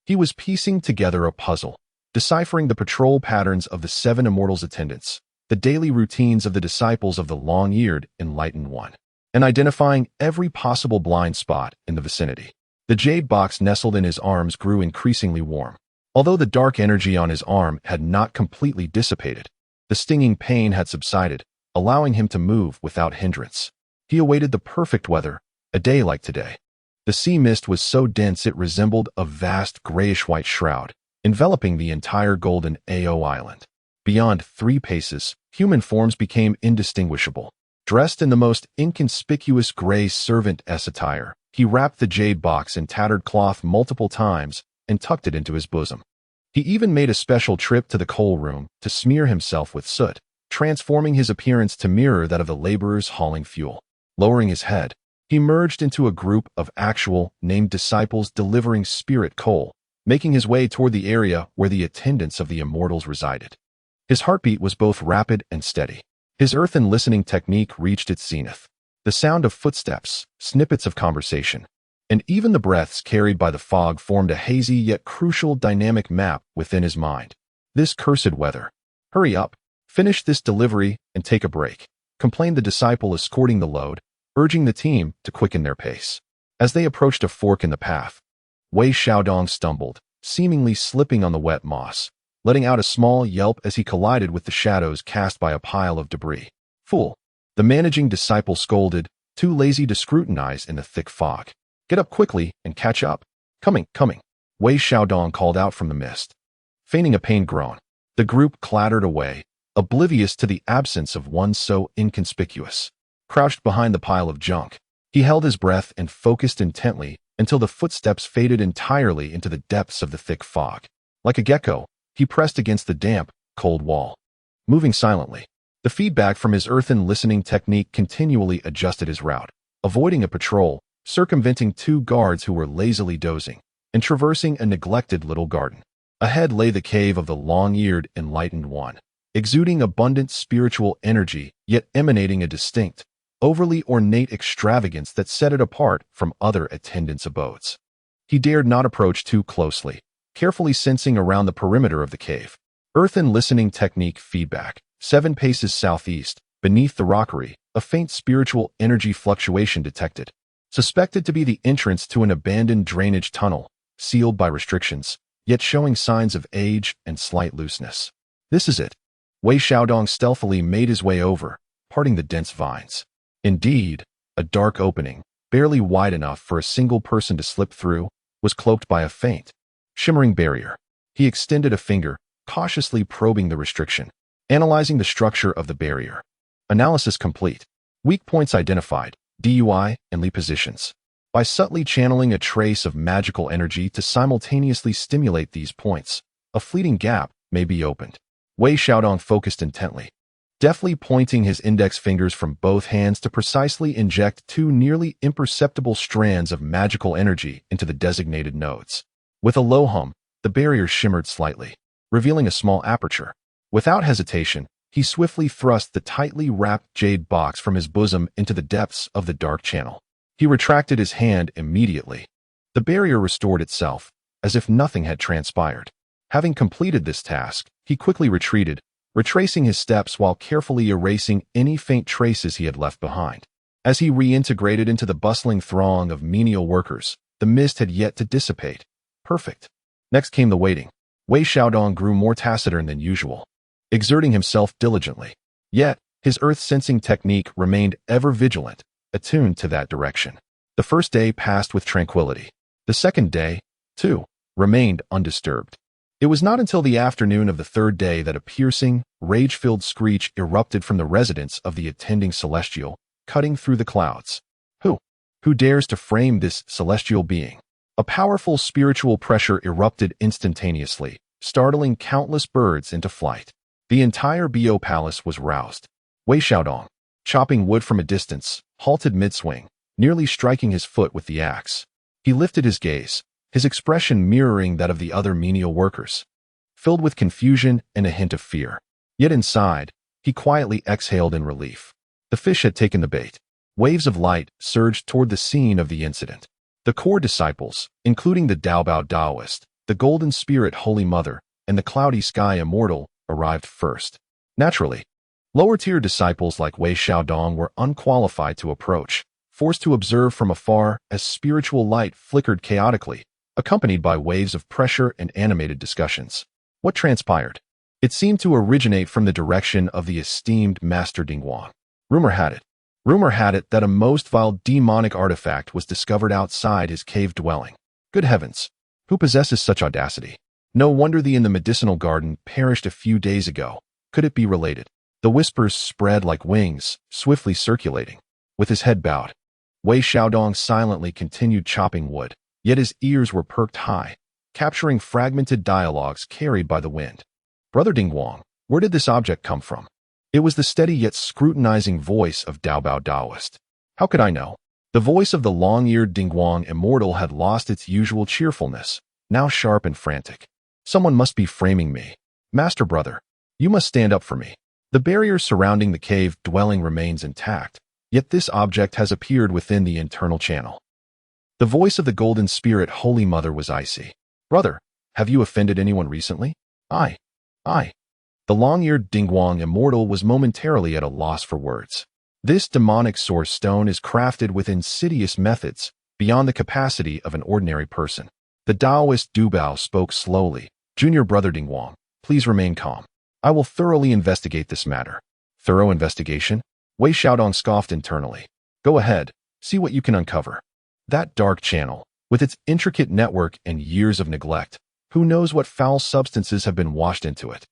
He was piecing together a puzzle, deciphering the patrol patterns of the 7 immortals' attendants, the daily routines of the disciples of the long-eared enlightened one, and identifying every possible blind spot in the vicinity. The jade box nestled in his arms grew increasingly warm. Although the dark energy on his arm had not completely dissipated, the stinging pain had subsided, allowing him to move without hindrance. He awaited the perfect weather, a day like today. The sea mist was so dense it resembled a vast grayish-white shroud, enveloping the entire golden Ao island. Beyond 3 paces, human forms became indistinguishable. Dressed in the most inconspicuous gray servant-s attire, he wrapped the jade box in tattered cloth multiple times and tucked it into his bosom. He even made a special trip to the coal room to smear himself with soot, transforming his appearance to mirror that of the laborers hauling fuel. Lowering his head, he merged into a group of actual, named disciples delivering spirit coal, making his way toward the area where the attendants of the immortals resided. His heartbeat was both rapid and steady. His earthen listening technique reached its zenith. The sound of footsteps, snippets of conversation, and even the breaths carried by the fog formed a hazy yet crucial dynamic map within his mind. This cursed weather. Hurry up, finish this delivery, and take a break, complained the disciple escorting the load, urging the team to quicken their pace. As they approached a fork in the path, Wei Xiaodong stumbled, seemingly slipping on the wet moss, letting out a small yelp as he collided with the shadows cast by a pile of debris. Fool! The managing disciple scolded, too lazy to scrutinize in the thick fog. Get up quickly and catch up. Coming. Wei Xiaodong called out from the mist. Feigning a pained groan, the group clattered away, oblivious to the absence of one so inconspicuous. Crouched behind the pile of junk, he held his breath and focused intently until the footsteps faded entirely into the depths of the thick fog. Like a gecko, he pressed against the damp, cold wall, moving silently. The feedback from his earthen listening technique continually adjusted his route, avoiding a patrol, circumventing 2 guards who were lazily dozing, and traversing a neglected little garden. Ahead lay the cave of the long-eared enlightened one, exuding abundant spiritual energy, yet emanating a distinct, overly ornate extravagance that set it apart from other attendants' abodes. He dared not approach too closely, carefully sensing around the perimeter of the cave. Earth and listening technique feedback. 7 paces southeast, beneath the rockery, a faint spiritual energy fluctuation detected, suspected to be the entrance to an abandoned drainage tunnel, sealed by restrictions, yet showing signs of age and slight looseness. This is it. Wei Xiaodong stealthily made his way over, parting the dense vines. Indeed, a dark opening, barely wide enough for a single person to slip through, was cloaked by a faint, shimmering barrier. He extended a finger, cautiously probing the restriction, analyzing the structure of the barrier. Analysis complete. Weak points identified, DUI and Li positions. By subtly channeling a trace of magical energy to simultaneously stimulate these points, a fleeting gap may be opened. Wei Xiaodong focused intently, deftly pointing his index fingers from both hands to precisely inject 2 nearly imperceptible strands of magical energy into the designated nodes. With a low hum, the barrier shimmered slightly, revealing a small aperture. Without hesitation, he swiftly thrust the tightly wrapped jade box from his bosom into the depths of the dark channel. He retracted his hand immediately. The barrier restored itself, as if nothing had transpired. Having completed this task, he quickly retreated, retracing his steps while carefully erasing any faint traces he had left behind. As he reintegrated into the bustling throng of menial workers, the mist had yet to dissipate. Perfect. Next came the waiting. Wei Xiaodong grew more taciturn than usual, exerting himself diligently. Yet, his earth-sensing technique remained ever vigilant, attuned to that direction. The first day passed with tranquility. The second day, too, remained undisturbed. It was not until the afternoon of the third day that a piercing, rage-filled screech erupted from the residence of the attending celestial, cutting through the clouds. Who dares to frame this celestial being? A powerful spiritual pressure erupted instantaneously, startling countless birds into flight. The entire Bo Palace was roused. Wei Xiaodong, chopping wood from a distance, halted mid-swing, nearly striking his foot with the axe. He lifted his gaze, his expression mirroring that of the other menial workers, filled with confusion and a hint of fear. Yet inside, he quietly exhaled in relief. The fish had taken the bait. Waves of light surged toward the scene of the incident. The core disciples, including the Daobao Taoist, the Golden Spirit Holy Mother, and the Cloudy Sky Immortal, arrived first. Naturally, lower-tier disciples like Wei Xiaodong were unqualified to approach, forced to observe from afar as spiritual light flickered chaotically, accompanied by waves of pressure and animated discussions. What transpired? It seemed to originate from the direction of the esteemed Master Dingguang. Rumor had it that a most vile demonic artifact was discovered outside his cave dwelling. Good heavens! Who possesses such audacity? No wonder the in the medicinal garden perished a few days ago. Could it be related? The whispers spread like wings, swiftly circulating. With his head bowed, Wei Xiaodong silently continued chopping wood, yet his ears were perked high, capturing fragmented dialogues carried by the wind. Brother Dingguang, where did this object come from? It was the steady yet scrutinizing voice of Daobao Taoist. How could I know? The voice of the long-eared Dingguang Immortal had lost its usual cheerfulness, now sharp and frantic. Someone must be framing me. Master brother, you must stand up for me. The barrier surrounding the cave dwelling remains intact, yet this object has appeared within the internal channel. The voice of the Golden Spirit Holy Mother was icy. Brother, have you offended anyone recently? I. The long-eared Dingguang Immortal was momentarily at a loss for words. This demonic source stone is crafted with insidious methods beyond the capacity of an ordinary person. The Taoist Dubao spoke slowly. Junior brother Dingguang, please remain calm. I will thoroughly investigate this matter. Thorough investigation? Wei Xiaodong scoffed internally. Go ahead, see what you can uncover. That dark channel, with its intricate network and years of neglect, who knows what foul substances have been washed into it?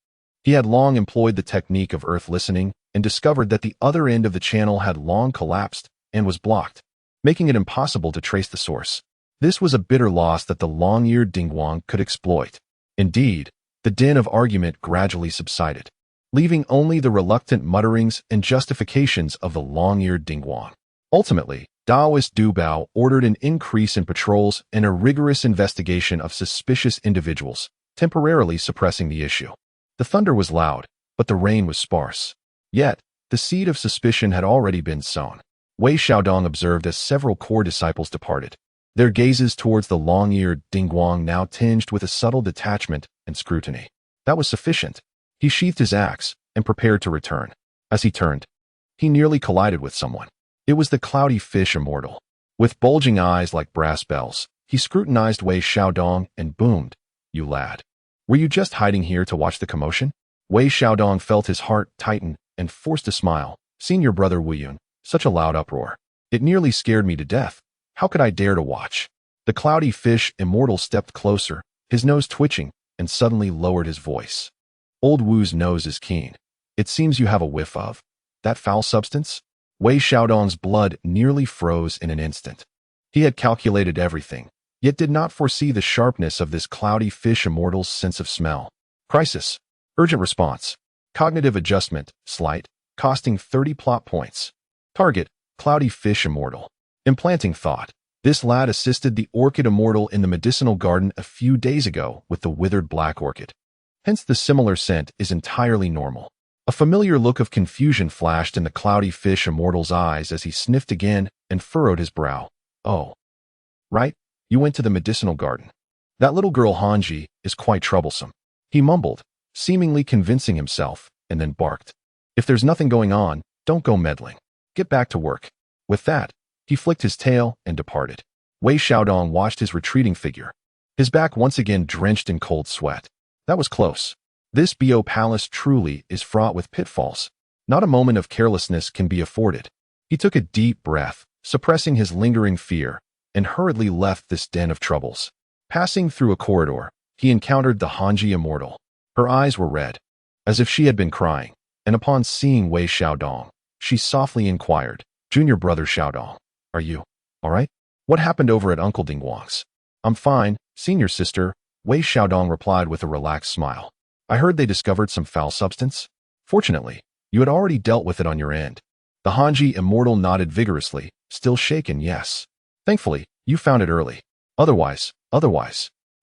He had long employed the technique of earth listening and discovered that the other end of the channel had long collapsed and was blocked, making it impossible to trace the source. This was a bitter loss that the long-eared Dingguang could exploit. Indeed, the din of argument gradually subsided, leaving only the reluctant mutterings and justifications of the long-eared Dingguang. Ultimately, Taoist Dubao ordered an increase in patrols and a rigorous investigation of suspicious individuals, temporarily suppressing the issue. The thunder was loud, but the rain was sparse. Yet, the seed of suspicion had already been sown. Wei Xiaodong observed as several core disciples departed, their gazes towards the long-eared Dingguang now tinged with a subtle detachment and scrutiny. That was sufficient. He sheathed his axe and prepared to return. As he turned, he nearly collided with someone. It was the cloudy fish immortal. With bulging eyes like brass bells, he scrutinized Wei Xiaodong and boomed, "You lad. Were you just hiding here to watch the commotion?" Wei Xiaodong felt his heart tighten and forced a smile. "Senior brother Wu Yun, such a loud uproar. It nearly scared me to death. How could I dare to watch?" The cloudy fish immortal stepped closer, his nose twitching, and suddenly lowered his voice. "Old Wu's nose is keen. It seems you have a whiff of that foul substance?" Wei Xiaodong's blood nearly froze in an instant. He had calculated everything, yet did not foresee the sharpness of this cloudy fish immortal's sense of smell. Crisis. Urgent response. Cognitive adjustment, slight, costing 30 plot points. Target, cloudy fish immortal. Implanting thought. This lad assisted the orchid immortal in the medicinal garden a few days ago with the withered black orchid. Hence the similar scent is entirely normal. A familiar look of confusion flashed in the cloudy fish immortal's eyes as he sniffed again and furrowed his brow. "Oh. Right, you went to the medicinal garden. That little girl Hanji is quite troublesome," he mumbled, seemingly convincing himself, and then barked. "If there's nothing going on, don't go meddling. Get back to work." With that, he flicked his tail and departed. Wei Xiaodong watched his retreating figure, his back once again drenched in cold sweat. That was close. This Bo Palace truly is fraught with pitfalls. Not a moment of carelessness can be afforded. He took a deep breath, suppressing his lingering fear, and hurriedly left this den of troubles. Passing through a corridor, he encountered the Hanji immortal. Her eyes were red, as if she had been crying, and upon seeing Wei Xiaodong, she softly inquired, "Junior brother Xiaodong, are you all right? What happened over at Uncle Dingguang's?" "I'm fine, senior sister," Wei Xiaodong replied with a relaxed smile. "I heard they discovered some foul substance. Fortunately, you had already dealt with it on your end." The Hanji immortal nodded vigorously, still shaken, "Yes. Thankfully, you found it early. Otherwise.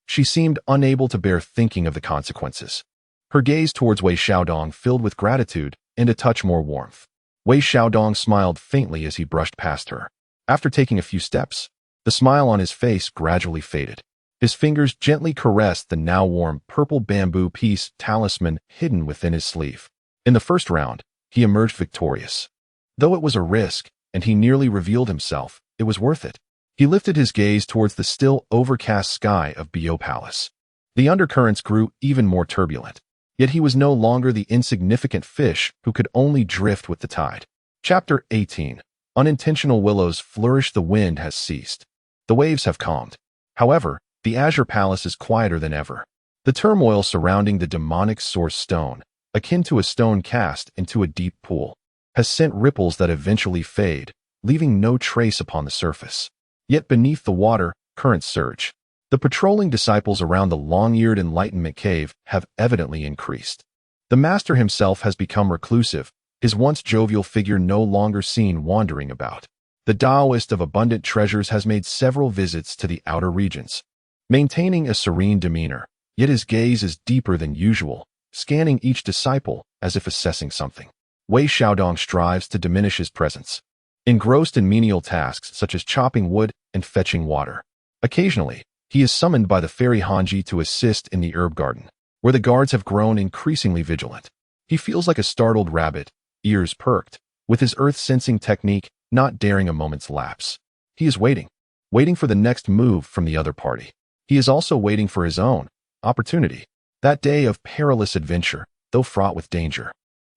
She seemed unable to bear thinking of the consequences. Her gaze towards Wei Xiaodong filled with gratitude and a touch more warmth. Wei Xiaodong smiled faintly as he brushed past her. After taking a few steps, the smile on his face gradually faded. His fingers gently caressed the now warm purple bamboo piece talisman hidden within his sleeve. In the first round, he emerged victorious. Though it was a risk, and he nearly revealed himself, it was worth it. He lifted his gaze towards the still overcast sky of Bo Palace. The undercurrents grew even more turbulent, yet he was no longer the insignificant fish who could only drift with the tide. Chapter 18. Unintentional willows flourish. The wind has ceased. The waves have calmed. However, the Azure Palace is quieter than ever. The turmoil surrounding the demonic source stone, akin to a stone cast into a deep pool, has sent ripples that eventually fade, leaving no trace upon the surface. Yet beneath the water, currents surge. The patrolling disciples around the long-eared Enlightenment Cave have evidently increased. The master himself has become reclusive, his once jovial figure no longer seen wandering about. The Taoist of abundant treasures has made several visits to the outer regions, maintaining a serene demeanor, yet his gaze is deeper than usual, scanning each disciple as if assessing something. Wei Xiaodong strives to diminish his presence, engrossed in menial tasks such as chopping wood and fetching water. Occasionally, he is summoned by the fairy Hanji to assist in the herb garden, where the guards have grown increasingly vigilant. He feels like a startled rabbit, ears perked, with his earth-sensing technique not daring a moment's lapse. He is waiting for the next move from the other party. He is also waiting for his own opportunity. That day of perilous adventure, though fraught with danger,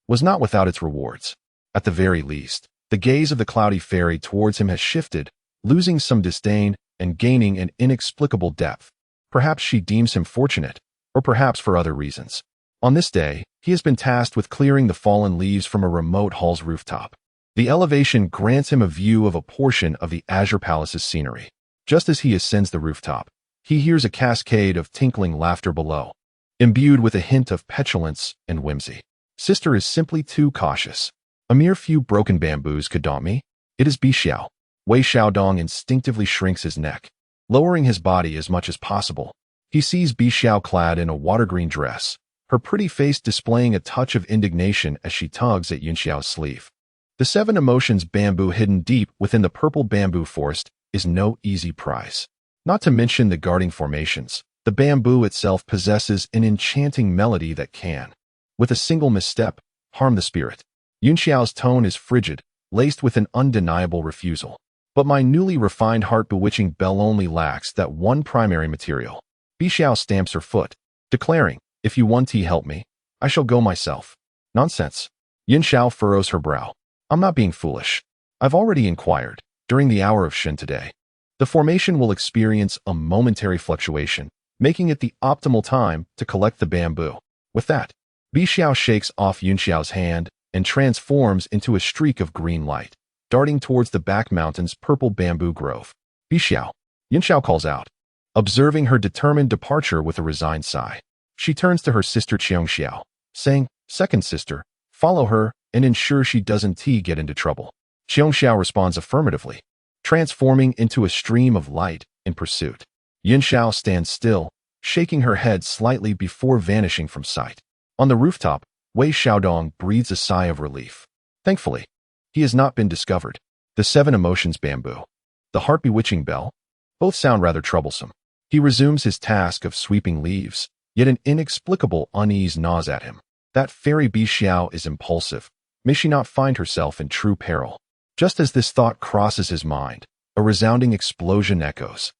was not without its rewards. At the very least, the gaze of the cloudy fairy towards him has shifted, losing some disdain and gaining an inexplicable depth. Perhaps she deems him fortunate, or perhaps for other reasons. On this day, he has been tasked with clearing the fallen leaves from a remote hall's rooftop. The elevation grants him a view of a portion of the Azure Palace's scenery. Just as he ascends the rooftop, he hears a cascade of tinkling laughter below, imbued with a hint of petulance and whimsy. Sister is simply too cautious. A mere few broken bamboos could daunt me. It is Bixiao. Wei Xiaodong instinctively shrinks his neck, lowering his body as much as possible. He sees Bixiao clad in a water-green dress, her pretty face displaying a touch of indignation as she tugs at Yunxiao's sleeve. The 7 emotions bamboo hidden deep within the purple bamboo forest is no easy prize. Not to mention the guarding formations, the bamboo itself possesses an enchanting melody that can, with a single misstep, harm the spirit. Yunxiao's tone is frigid, laced with an undeniable refusal. But my newly refined heart-bewitching bell only lacks that one primary material. Bixiao stamps her foot, declaring, "If you want to help me, I shall go myself." Nonsense. Yunxiao furrows her brow. "I'm not being foolish. I've already inquired, during the hour of Shin today. The formation will experience a momentary fluctuation, making it the optimal time to collect the bamboo." With that, Bixiao shakes off Yunxiao's hand and transforms into a streak of green light, darting towards the back mountain's purple bamboo grove. "Bixiao," Yunxiao calls out, observing her determined departure with a resigned sigh. She turns to her sister Qiongxiao, saying, "Second sister, follow her and ensure she doesn't get into trouble." Qiongxiao responds affirmatively, transforming into a stream of light in pursuit. Yunxiao stands still, shaking her head slightly before vanishing from sight. On the rooftop, Wei Xiaodong breathes a sigh of relief. Thankfully, he has not been discovered. The 7 emotions bamboo, the heart-bewitching bell, both sound rather troublesome. He resumes his task of sweeping leaves, yet an inexplicable unease gnaws at him. That fairy Bixiao is impulsive. May she not find herself in true peril? Just as this thought crosses his mind, a resounding explosion echoes.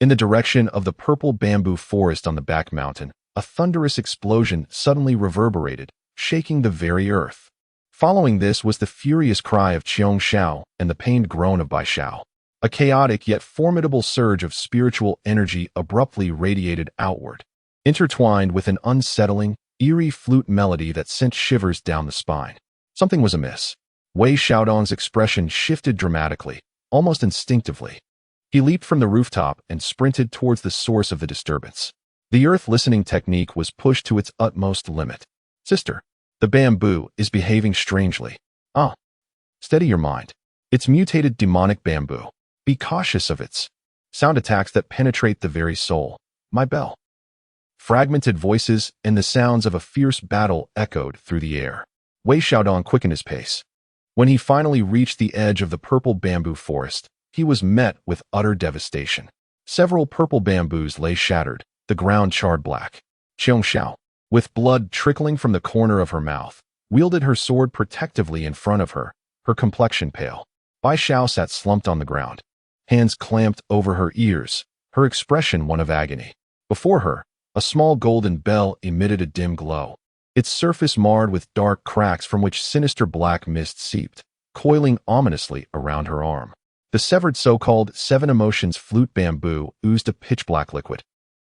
In the direction of the purple bamboo forest on the back mountain, a thunderous explosion suddenly reverberated, shaking the very earth. Following this was the furious cry of Qiongxiao and the pained groan of Bixiao. A chaotic yet formidable surge of spiritual energy abruptly radiated outward, intertwined with an unsettling, eerie flute melody that sent shivers down the spine. Something was amiss. Wei Xiaodong's expression shifted dramatically, almost instinctively. He leaped from the rooftop and sprinted towards the source of the disturbance. The earth-listening technique was pushed to its utmost limit. "Sister, the bamboo is behaving strangely." "Ah, steady your mind. It's mutated demonic bamboo. Be cautious of its sound attacks that penetrate the very soul." "My bell." Fragmented voices and the sounds of a fierce battle echoed through the air. Wei Xiaodong quickened his pace. When he finally reached the edge of the purple bamboo forest, he was met with utter devastation. Several purple bamboos lay shattered, the ground charred black. Qiongxiao, with blood trickling from the corner of her mouth, wielded her sword protectively in front of her, her complexion pale. Bixiao sat slumped on the ground, hands clamped over her ears, her expression one of agony. Before her, a small golden bell emitted a dim glow, its surface marred with dark cracks from which sinister black mist seeped, coiling ominously around her arm. The severed so-called 7 emotions flute bamboo oozed a pitch-black liquid,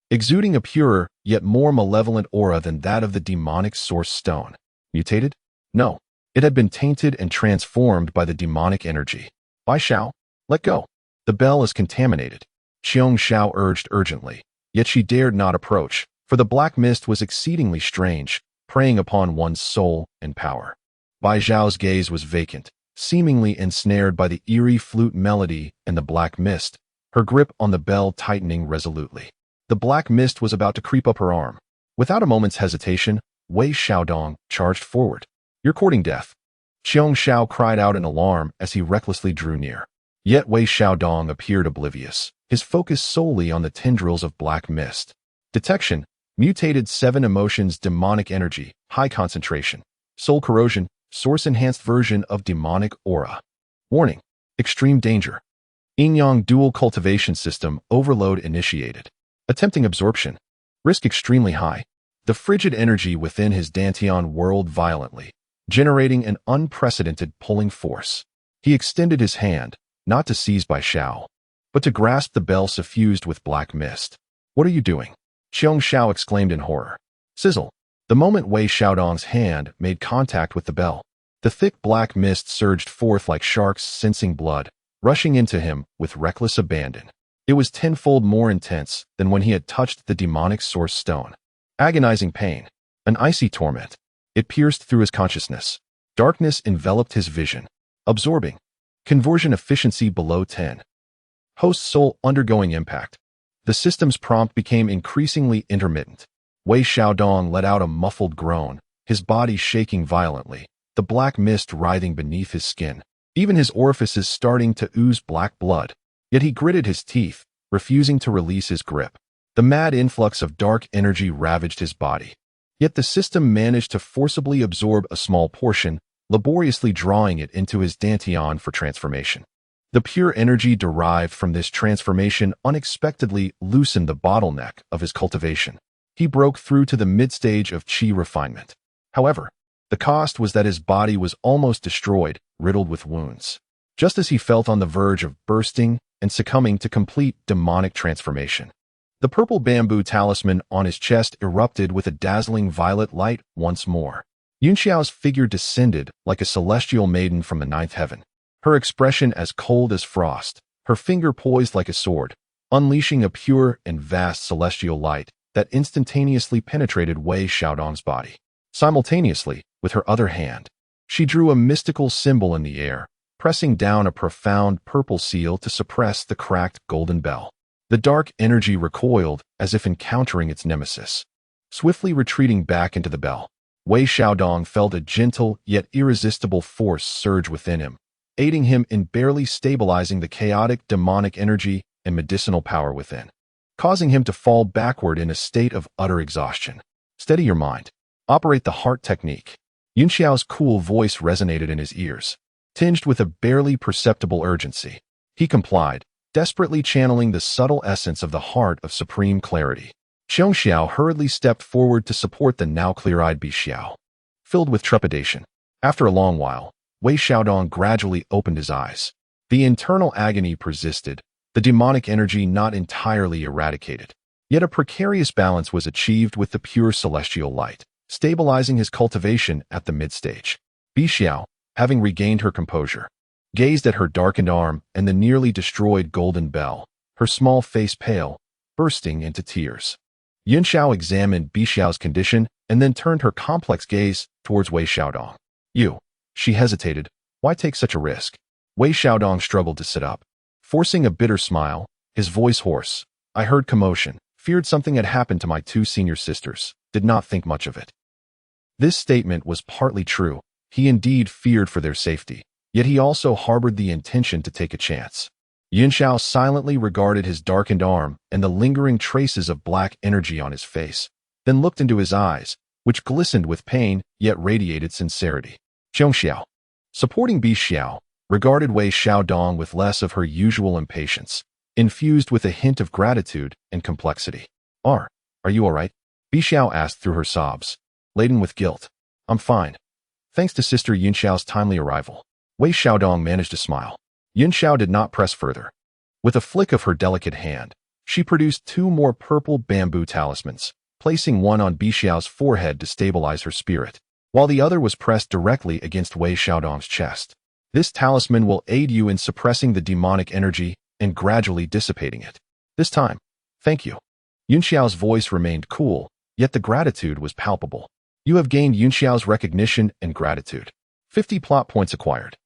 exuding a purer, yet more malevolent aura than that of the demonic source stone. Mutated? No. It had been tainted and transformed by the demonic energy. Bixiao, let go. The bell is contaminated. Qiongxiao urged urgently, yet she dared not approach, for the black mist was exceedingly strange, preying upon one's soul and power. Bixiao's gaze was vacant, seemingly ensnared by the eerie flute melody and the black mist, her grip on the bell tightening resolutely. The black mist was about to creep up her arm. Without a moment's hesitation, Wei Xiaodong charged forward. "You're courting death." Qiongxiao cried out in alarm as he recklessly drew near. Yet Wei Xiaodong appeared oblivious, his focus solely on the tendrils of black mist. Detection: mutated 7 emotions demonic energy, high concentration. Soul corrosion, source-enhanced version of demonic aura. Warning: extreme danger. Yin-yang dual cultivation system overload initiated. Attempting absorption. Risk extremely high. The frigid energy within his Dantian whirled violently, generating an unprecedented pulling force. He extended his hand, not to seize Bixiao, but to grasp the bell suffused with black mist. "What are you doing?" Qiongxiao exclaimed in horror. Sizzle. The moment Wei Xiaodong's hand made contact with the bell, the thick black mist surged forth like sharks sensing blood, rushing into him with reckless abandon. It was tenfold more intense than when he had touched the demonic source stone. Agonizing pain, an icy torment. It pierced through his consciousness. Darkness enveloped his vision, absorbing. Conversion efficiency below 10. Host soul undergoing impact. The system's prompt became increasingly intermittent. Wei Xiaodong let out a muffled groan, his body shaking violently, the black mist writhing beneath his skin, even his orifices starting to ooze black blood. Yet he gritted his teeth, refusing to release his grip. The mad influx of dark energy ravaged his body. Yet the system managed to forcibly absorb a small portion, laboriously drawing it into his dantian for transformation. The pure energy derived from this transformation unexpectedly loosened the bottleneck of his cultivation. He broke through to the mid-stage of qi refinement. However, the cost was that his body was almost destroyed, riddled with wounds. Just as he felt on the verge of bursting and succumbing to complete demonic transformation. The purple bamboo talisman on his chest erupted with a dazzling violet light once more. Yunxiao's figure descended like a celestial maiden from the ninth heaven, her expression as cold as frost, her finger poised like a sword, unleashing a pure and vast celestial light that instantaneously penetrated Wei Xiaodong's body. Simultaneously, with her other hand, she drew a mystical symbol in the air, pressing down a profound purple seal to suppress the cracked golden bell. The dark energy recoiled as if encountering its nemesis. Swiftly retreating back into the bell, Wei Xiaodong felt a gentle yet irresistible force surge within him, aiding him in barely stabilizing the chaotic demonic energy and medicinal power within, causing him to fall backward in a state of utter exhaustion. Steady your mind. Operate the heart technique. Yunxiao's cool voice resonated in his ears, tinged with a barely perceptible urgency. He complied, desperately channeling the subtle essence of the heart of supreme clarity. Xiongxiao hurriedly stepped forward to support the now clear-eyed Bixiao. Filled with trepidation, after a long while, Wei Xiaodong gradually opened his eyes. The internal agony persisted, the demonic energy not entirely eradicated. Yet a precarious balance was achieved with the pure celestial light, stabilizing his cultivation at the mid-stage. Bixiao, having regained her composure, gazed at her darkened arm and the nearly destroyed golden bell, her small face pale, bursting into tears. Yunxiao examined Bixiao's condition and then turned her complex gaze towards Wei Xiaodong. You. She hesitated. Why take such a risk? Wei Xiaodong struggled to sit up, forcing a bitter smile, his voice hoarse. I heard commotion, feared something had happened to my two senior sisters, did not think much of it. This statement was partly true. He indeed feared for their safety, yet he also harbored the intention to take a chance. Yunxiao silently regarded his darkened arm and the lingering traces of black energy on his face, then looked into his eyes, which glistened with pain yet radiated sincerity. Xiongxiao, supporting Bixiao, regarded Wei Xiaodong with less of her usual impatience, infused with a hint of gratitude and complexity. Are you all right? Bixiao asked through her sobs, laden with guilt. I'm fine. Thanks to Sister Yunxiao's timely arrival. Wei Xiaodong managed to smile. Yunxiao did not press further. With a flick of her delicate hand, she produced two more purple bamboo talismans, placing one on Bixiao's forehead to stabilize her spirit, while the other was pressed directly against Wei Xiaodong's chest. This talisman will aid you in suppressing the demonic energy and gradually dissipating it. This time, thank you. Yunxiao's voice remained cool, yet the gratitude was palpable. You have gained Yunxiao's recognition and gratitude. 50 plot points acquired.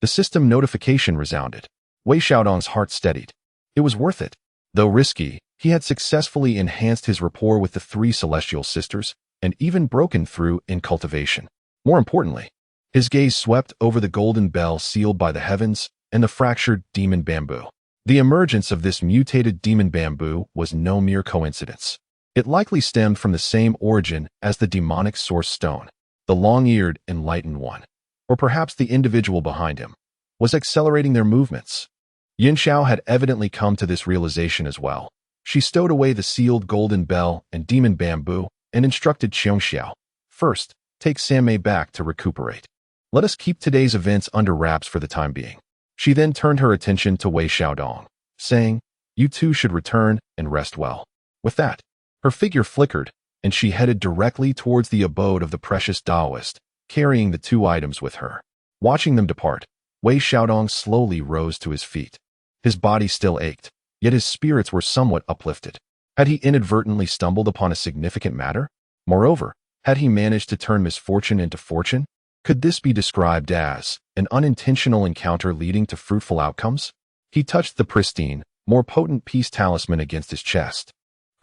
The system notification resounded. Wei Xiaodong's heart steadied. It was worth it. Though risky, he had successfully enhanced his rapport with the three celestial sisters and even broken through in cultivation. More importantly, his gaze swept over the golden bell sealed by the heavens and the fractured demon bamboo. The emergence of this mutated demon bamboo was no mere coincidence. It likely stemmed from the same origin as the demonic source stone. The long-eared, enlightened one, or perhaps the individual behind him, was accelerating their movements. Yunxiao had evidently come to this realization as well. She stowed away the sealed golden bell and demon bamboo and instructed Xiongxiao, first, take Sanmei back to recuperate. Let us keep today's events under wraps for the time being. She then turned her attention to Wei Xiaodong, saying, you two should return and rest well. With that, her figure flickered, and she headed directly towards the abode of the precious Taoist, carrying the two items with her. Watching them depart, Wei Xiaodong slowly rose to his feet. His body still ached, yet his spirits were somewhat uplifted. Had he inadvertently stumbled upon a significant matter? Moreover, had he managed to turn misfortune into fortune? Could this be described as an unintentional encounter leading to fruitful outcomes? He touched the pristine, more potent peace talisman against his chest.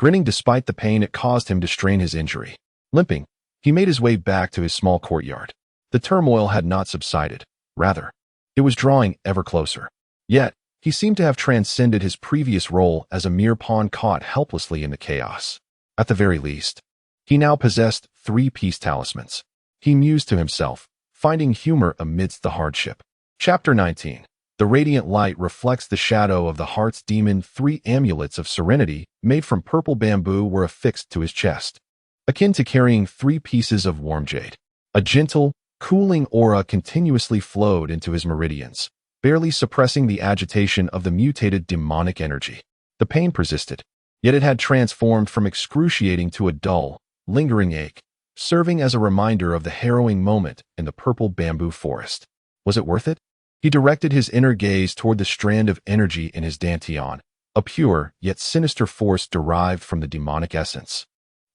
Grinning despite the pain it caused him to strain his injury. Limping, he made his way back to his small courtyard. The turmoil had not subsided. Rather, it was drawing ever closer. Yet, he seemed to have transcended his previous role as a mere pawn caught helplessly in the chaos. At the very least, he now possessed 3 peace talismans. He mused to himself, finding humor amidst the hardship. Chapter 19. The radiant light reflects the shadow of the heart's demon. 3 amulets of serenity, made from purple bamboo, were affixed to his chest, akin to carrying 3 pieces of warm jade. A gentle, cooling aura continuously flowed into his meridians, barely suppressing the agitation of the mutated demonic energy. The pain persisted, yet it had transformed from excruciating to a dull, lingering ache, serving as a reminder of the harrowing moment in the purple bamboo forest. Was it worth it? He directed his inner gaze toward the strand of energy in his dantian, a pure yet sinister force derived from the demonic essence.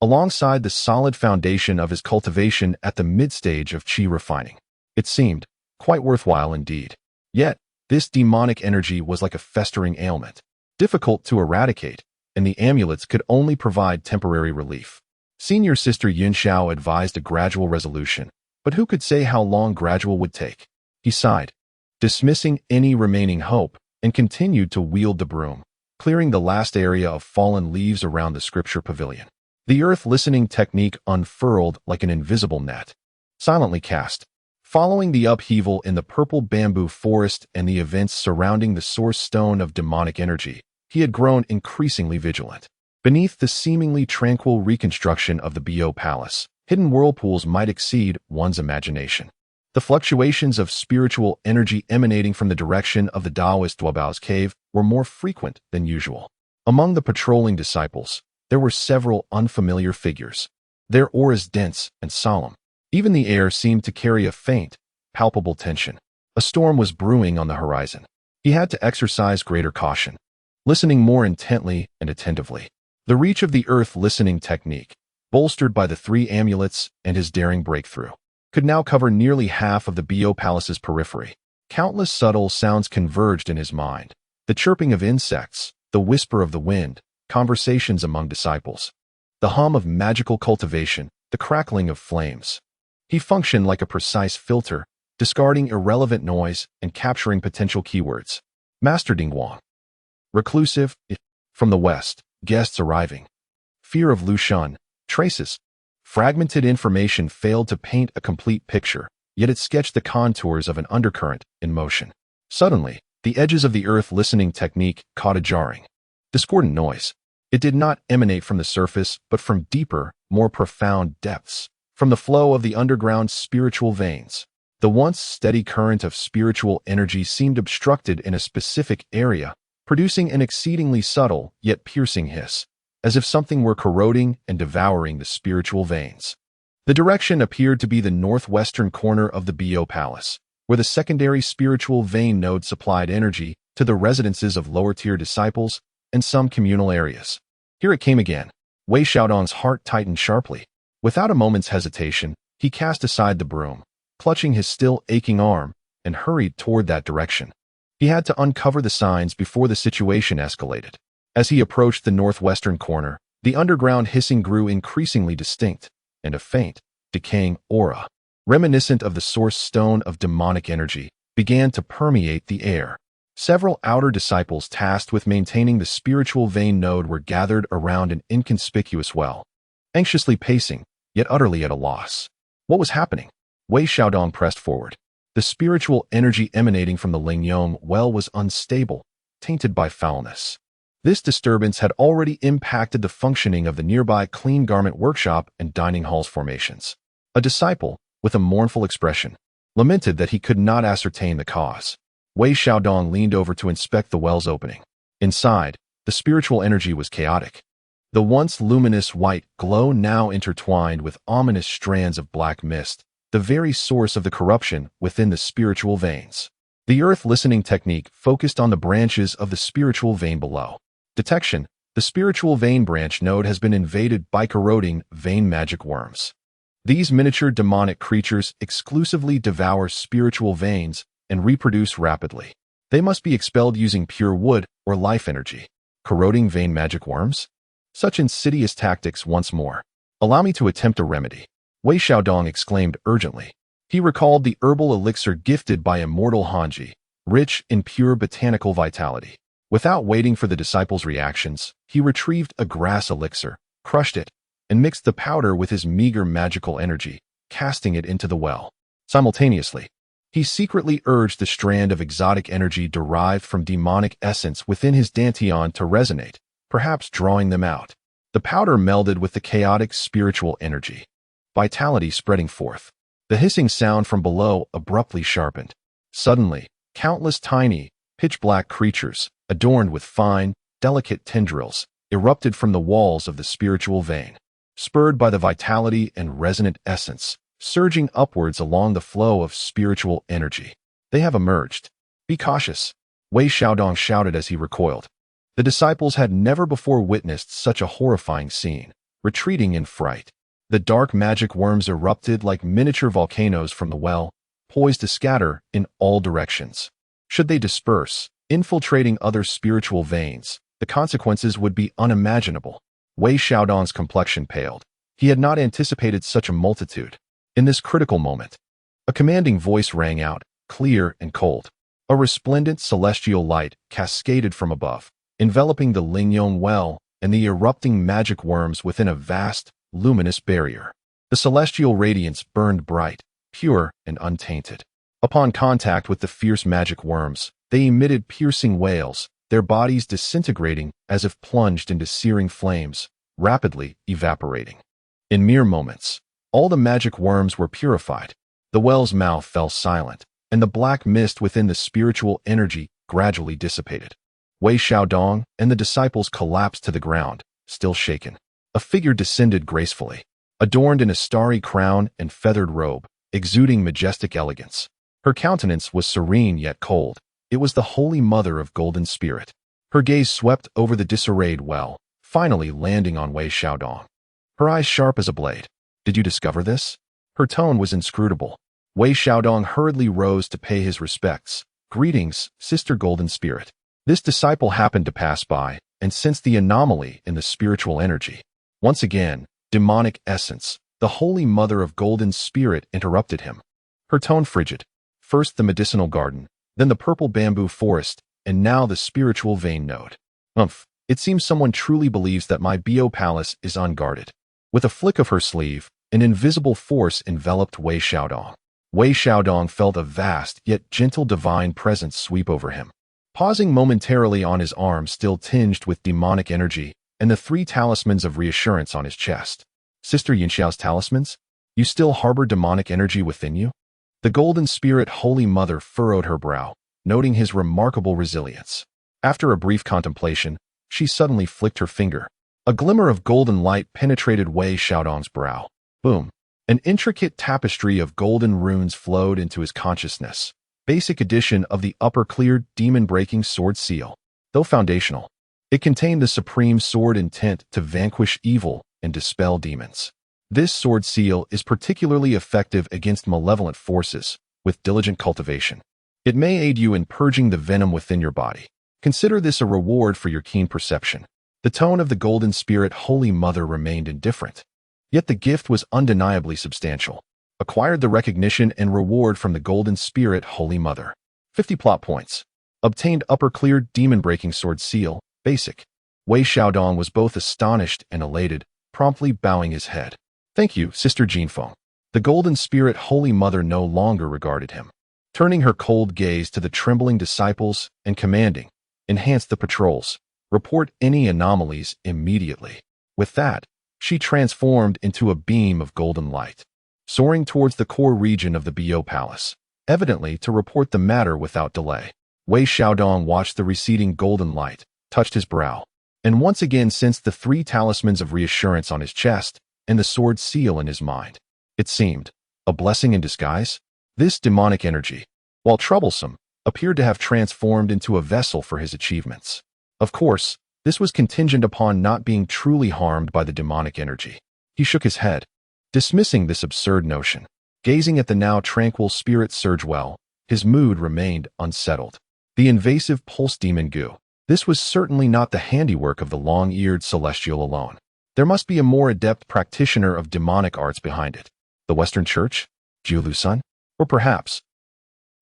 Alongside the solid foundation of his cultivation at the mid-stage of chi refining, it seemed quite worthwhile indeed. Yet, this demonic energy was like a festering ailment, difficult to eradicate, and the amulets could only provide temporary relief. Senior Sister Yun Xiao advised a gradual resolution, but who could say how long gradual would take? He sighed, dismissing any remaining hope, and continued to wield the broom, clearing the last area of fallen leaves around the scripture pavilion. The earth listening technique unfurled like an invisible net, silently cast, following the upheaval in the purple bamboo forest and the events surrounding the source stone of demonic energy. He had grown increasingly vigilant. Beneath the seemingly tranquil reconstruction of the Bo Palace, hidden whirlpools might exceed one's imagination. The fluctuations of spiritual energy emanating from the direction of the Taoist Duobao's cave were more frequent than usual. Among the patrolling disciples, there were several unfamiliar figures, their auras dense and solemn. Even the air seemed to carry a faint, palpable tension. A storm was brewing on the horizon. He had to exercise greater caution, listening more intently and attentively. The reach of the earth listening technique, bolstered by the 3 amulets and his daring breakthrough, could now cover nearly half of the Bo Palace's periphery. Countless subtle sounds converged in his mind: the chirping of insects, the whisper of the wind, conversations among disciples, the hum of magical cultivation, the crackling of flames. He functioned like a precise filter, discarding irrelevant noise and capturing potential keywords. Master Dingguang. Reclusive. From the west, guests arriving. Fear of Lushan. Traces. Fragmented information failed to paint a complete picture, yet it sketched the contours of an undercurrent in motion. Suddenly, the edges of the earth listening technique caught a jarring, discordant noise. It did not emanate from the surface, but from deeper, more profound depths, from the flow of the underground spiritual veins. The once steady current of spiritual energy seemed obstructed in a specific area, producing an exceedingly subtle yet piercing hiss, as if something were corroding and devouring the spiritual veins. The direction appeared to be the northwestern corner of the Bo Palace, where the secondary spiritual vein node supplied energy to the residences of lower-tier disciples and some communal areas. Here it came again. Wei Xiaodong's heart tightened sharply. Without a moment's hesitation, he cast aside the broom, clutching his still aching arm, and hurried toward that direction. He had to uncover the signs before the situation escalated. As he approached the northwestern corner, the underground hissing grew increasingly distinct, and a faint, decaying aura, reminiscent of the source stone of demonic energy, began to permeate the air. Several outer disciples tasked with maintaining the spiritual vein node were gathered around an inconspicuous well, anxiously pacing, yet utterly at a loss. What was happening? Wei Xiaodong pressed forward. The spiritual energy emanating from the Lingyong well was unstable, tainted by foulness. This disturbance had already impacted the functioning of the nearby clean garment workshop and dining hall's formations. A disciple, with a mournful expression, lamented that he could not ascertain the cause. Wei Xiaodong leaned over to inspect the well's opening. Inside, the spiritual energy was chaotic. The once luminous white glow now intertwined with ominous strands of black mist, the very source of the corruption within the spiritual veins. The earth listening technique focused on the branches of the spiritual vein below. Detection: the spiritual vein branch node has been invaded by corroding vein magic worms. These miniature demonic creatures exclusively devour spiritual veins and reproduce rapidly. They must be expelled using pure wood or life energy. Corroding vein magic worms? Such insidious tactics once more. Allow me to attempt a remedy, Wei Xiaodong exclaimed urgently. He recalled the herbal elixir gifted by immortal Hanji, rich in pure botanical vitality. Without waiting for the disciples' reactions, he retrieved a grass elixir, crushed it, and mixed the powder with his meager magical energy, casting it into the well. Simultaneously, he secretly urged the strand of exotic energy derived from demonic essence within his dantian to resonate, perhaps drawing them out. The powder melded with the chaotic spiritual energy, vitality spreading forth. The hissing sound from below abruptly sharpened. Suddenly, countless tiny, pitch-black creatures, adorned with fine, delicate tendrils, erupted from the walls of the spiritual vein. Spurred by the vitality and resonant essence, surging upwards along the flow of spiritual energy. They have emerged. Be cautious, Wei Xiaodong shouted as he recoiled. The disciples had never before witnessed such a horrifying scene, retreating in fright. The dark magic worms erupted like miniature volcanoes from the well, poised to scatter in all directions. Should they disperse, infiltrating other spiritual veins, the consequences would be unimaginable. Wei Xiaodong's complexion paled. He had not anticipated such a multitude. In this critical moment, a commanding voice rang out, clear and cold. A resplendent celestial light cascaded from above, enveloping the Lingyong well and the erupting magic worms within a vast, luminous barrier. The celestial radiance burned bright, pure, and untainted. Upon contact with the fierce magic worms, they emitted piercing wails, their bodies disintegrating as if plunged into searing flames, rapidly evaporating. In mere moments, all the magic worms were purified. The well's mouth fell silent, and the black mist within the spiritual energy gradually dissipated. Wei Xiaodong and the disciples collapsed to the ground, still shaken. A figure descended gracefully, adorned in a starry crown and feathered robe, exuding majestic elegance. Her countenance was serene yet cold. It was the Holy Mother of Golden Spirit. Her gaze swept over the disarrayed well, finally landing on Wei Xiaodong. Her eyes sharp as a blade. Did you discover this? Her tone was inscrutable. Wei Xiaodong hurriedly rose to pay his respects. Greetings, Sister Golden Spirit. This disciple happened to pass by and sensed the anomaly in the spiritual energy. Once again, demonic essence, the Holy Mother of Golden Spirit interrupted him. Her tone frigid. First the medicinal garden, then the purple bamboo forest, and now the spiritual vein node. It seems someone truly believes that my Bio Palace is unguarded. With a flick of her sleeve, an invisible force enveloped Wei Xiaodong. Wei Xiaodong felt a vast yet gentle divine presence sweep over him. Pausing momentarily on his arm still tinged with demonic energy, and the 3 talismans of reassurance on his chest. Sister Yinxiao's talismans? You still harbor demonic energy within you? The Golden Spirit Holy Mother furrowed her brow, noting his remarkable resilience. After a brief contemplation, she suddenly flicked her finger. A glimmer of golden light penetrated Wei Xiaodong's brow. Boom! An intricate tapestry of golden runes flowed into his consciousness. Basic edition of the upper cleared demon-breaking sword seal. Though foundational, it contained the supreme sword intent to vanquish evil and dispel demons. This sword seal is particularly effective against malevolent forces, with diligent cultivation. It may aid you in purging the venom within your body. Consider this a reward for your keen perception. The tone of the Golden Spirit Holy Mother remained indifferent. Yet the gift was undeniably substantial. Acquired the recognition and reward from the Golden Spirit Holy Mother. 50 plot points. Obtained upper cleared demon-breaking sword seal, basic. Wei Xiaodong was both astonished and elated, promptly bowing his head. Thank you, Sister Jinfeng. The Golden Spirit Holy Mother no longer regarded him. Turning her cold gaze to the trembling disciples and commanding, enhance the patrols. Report any anomalies immediately. With that, she transformed into a beam of golden light, soaring towards the core region of the Bio Palace, evidently to report the matter without delay. Wei Xiaodong watched the receding golden light, touched his brow, and once again sensed the 3 talismans of reassurance on his chest and the sword seal in his mind. It seemed a blessing in disguise. This demonic energy, while troublesome, appeared to have transformed into a vessel for his achievements. Of course, this was contingent upon not being truly harmed by the demonic energy. He shook his head, dismissing this absurd notion. Gazing at the now tranquil spirit surge well, his mood remained unsettled. The invasive pulse demon goo, This was certainly not the handiwork of the long-eared celestial alone. There must be a more adept practitioner of demonic arts behind it. The Western Church? Jiulu-san? Or perhaps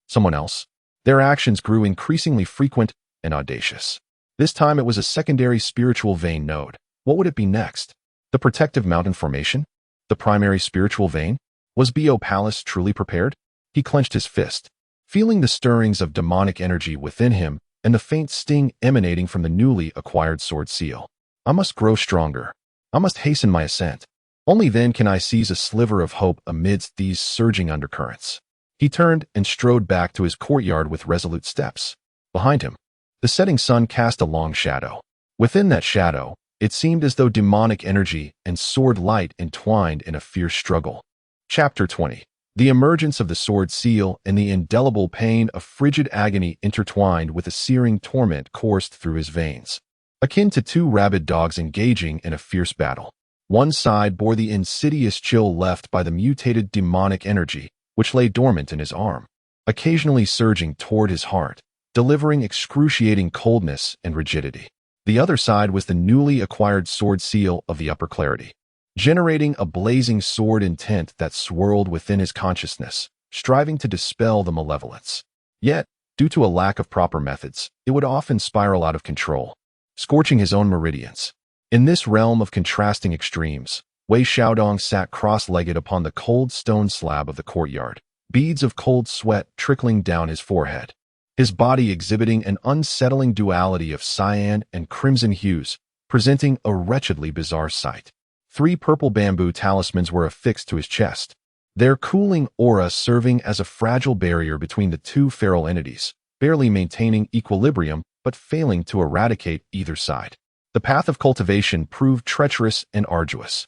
someone else? Their actions grew increasingly frequent and audacious. This time it was a secondary spiritual vein node. What would it be next? The protective mountain formation? The primary spiritual vein? Was Bo Palace truly prepared? He clenched his fist, feeling the stirrings of demonic energy within him and the faint sting emanating from the newly acquired sword seal. I must grow stronger. I must hasten my ascent. Only then can I seize a sliver of hope amidst these surging undercurrents. He turned and strode back to his courtyard with resolute steps. Behind him, the setting sun cast a long shadow. Within that shadow, it seemed as though demonic energy and sword light entwined in a fierce struggle. Chapter 20. The emergence of the sword seal and the indelible pain of frigid agony intertwined with a searing torment coursed through his veins, akin to two rabid dogs engaging in a fierce battle. One side bore the insidious chill left by the mutated demonic energy, which lay dormant in his arm, occasionally surging toward his heart, delivering excruciating coldness and rigidity. The other side was the newly acquired sword seal of the upper clarity, generating a blazing sword intent that swirled within his consciousness, striving to dispel the malevolence. Yet, due to a lack of proper methods, it would often spiral out of control, scorching his own meridians. In this realm of contrasting extremes, Wei Xiaodong sat cross-legged upon the cold stone slab of the courtyard, beads of cold sweat trickling down his forehead, his body exhibiting an unsettling duality of cyan and crimson hues, presenting a wretchedly bizarre sight. 3 purple bamboo talismans were affixed to his chest, their cooling aura serving as a fragile barrier between the two feral entities, barely maintaining equilibrium but failing to eradicate either side. The path of cultivation proved treacherous and arduous.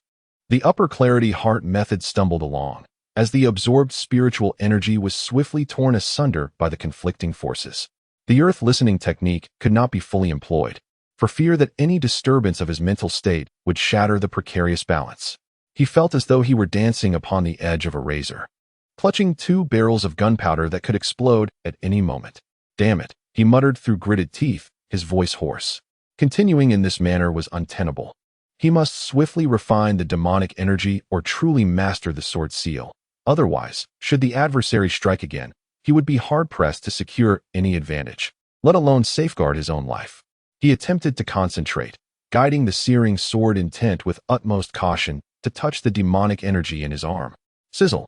The upper clarity heart method stumbled along, as the absorbed spiritual energy was swiftly torn asunder by the conflicting forces. The earth listening technique could not be fully employed, for fear that any disturbance of his mental state would shatter the precarious balance. He felt as though he were dancing upon the edge of a razor, clutching 2 barrels of gunpowder that could explode at any moment. Damn it, he muttered through gritted teeth, his voice hoarse. Continuing in this manner was untenable. He must swiftly refine the demonic energy or truly master the sword seal. Otherwise, should the adversary strike again, he would be hard-pressed to secure any advantage, let alone safeguard his own life. He attempted to concentrate, guiding the searing sword intent with utmost caution to touch the demonic energy in his arm. Sizzle!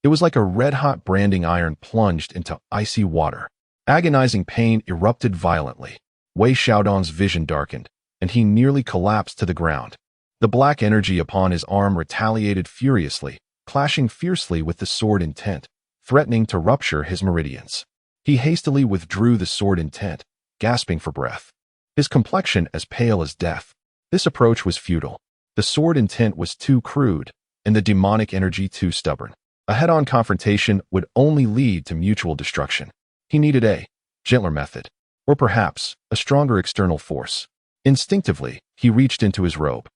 It was like a red-hot branding iron plunged into icy water. Agonizing pain erupted violently. Wei Xiaodong's vision darkened, and he nearly collapsed to the ground. The black energy upon his arm retaliated furiously, clashing fiercely with the sword intent, threatening to rupture his meridians. He hastily withdrew the sword intent, gasping for breath, his complexion as pale as death. This approach was futile. The sword intent was too crude, and the demonic energy too stubborn. A head-on confrontation would only lead to mutual destruction. He needed a gentler method, or perhaps a stronger external force. Instinctively, he reached into his robe.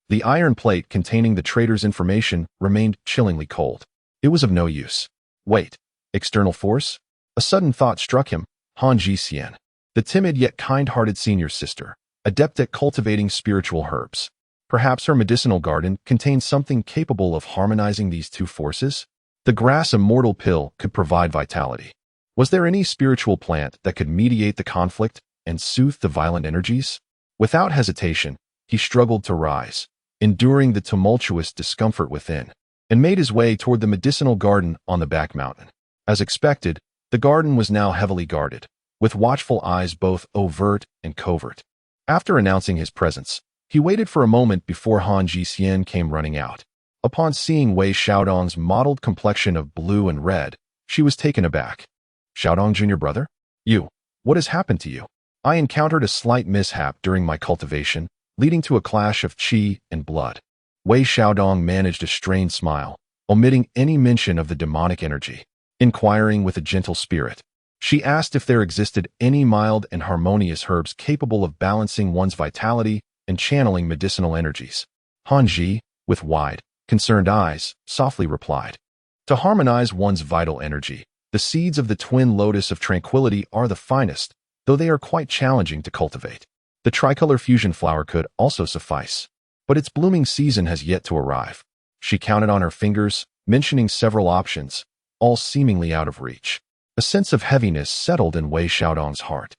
The iron plate containing the traitor's information remained chillingly cold. It was of no use. Wait, external force? A sudden thought struck him. Han Ji-Xian, the timid yet kind-hearted senior sister, adept at cultivating spiritual herbs. Perhaps her medicinal garden contained something capable of harmonizing these two forces? The grass immortal pill could provide vitality. Was there any spiritual plant that could mediate the conflict and soothe the violent energies? Without hesitation, he struggled to rise, enduring the tumultuous discomfort within, and made his way toward the medicinal garden on the back mountain. As expected, the garden was now heavily guarded, with watchful eyes both overt and covert. After announcing his presence, he waited for a moment before Han Ji-Xian came running out. Upon seeing Wei Xiaodong's mottled complexion of blue and red, she was taken aback. Xiaodong, junior brother? What has happened to you? I encountered a slight mishap during my cultivation, leading to a clash of qi and blood. Wei Xiaodong managed a strained smile, omitting any mention of the demonic energy. Inquiring with a gentle spirit, she asked if there existed any mild and harmonious herbs capable of balancing one's vitality and channeling medicinal energies. Han Ji, with wide, concerned eyes, softly replied, to harmonize one's vital energy, the seeds of the twin lotus of tranquility are the finest, though they are quite challenging to cultivate. The tricolor fusion flower could also suffice, but its blooming season has yet to arrive. She counted on her fingers, mentioning several options, all seemingly out of reach. A sense of heaviness settled in Wei Xiaodong's heart.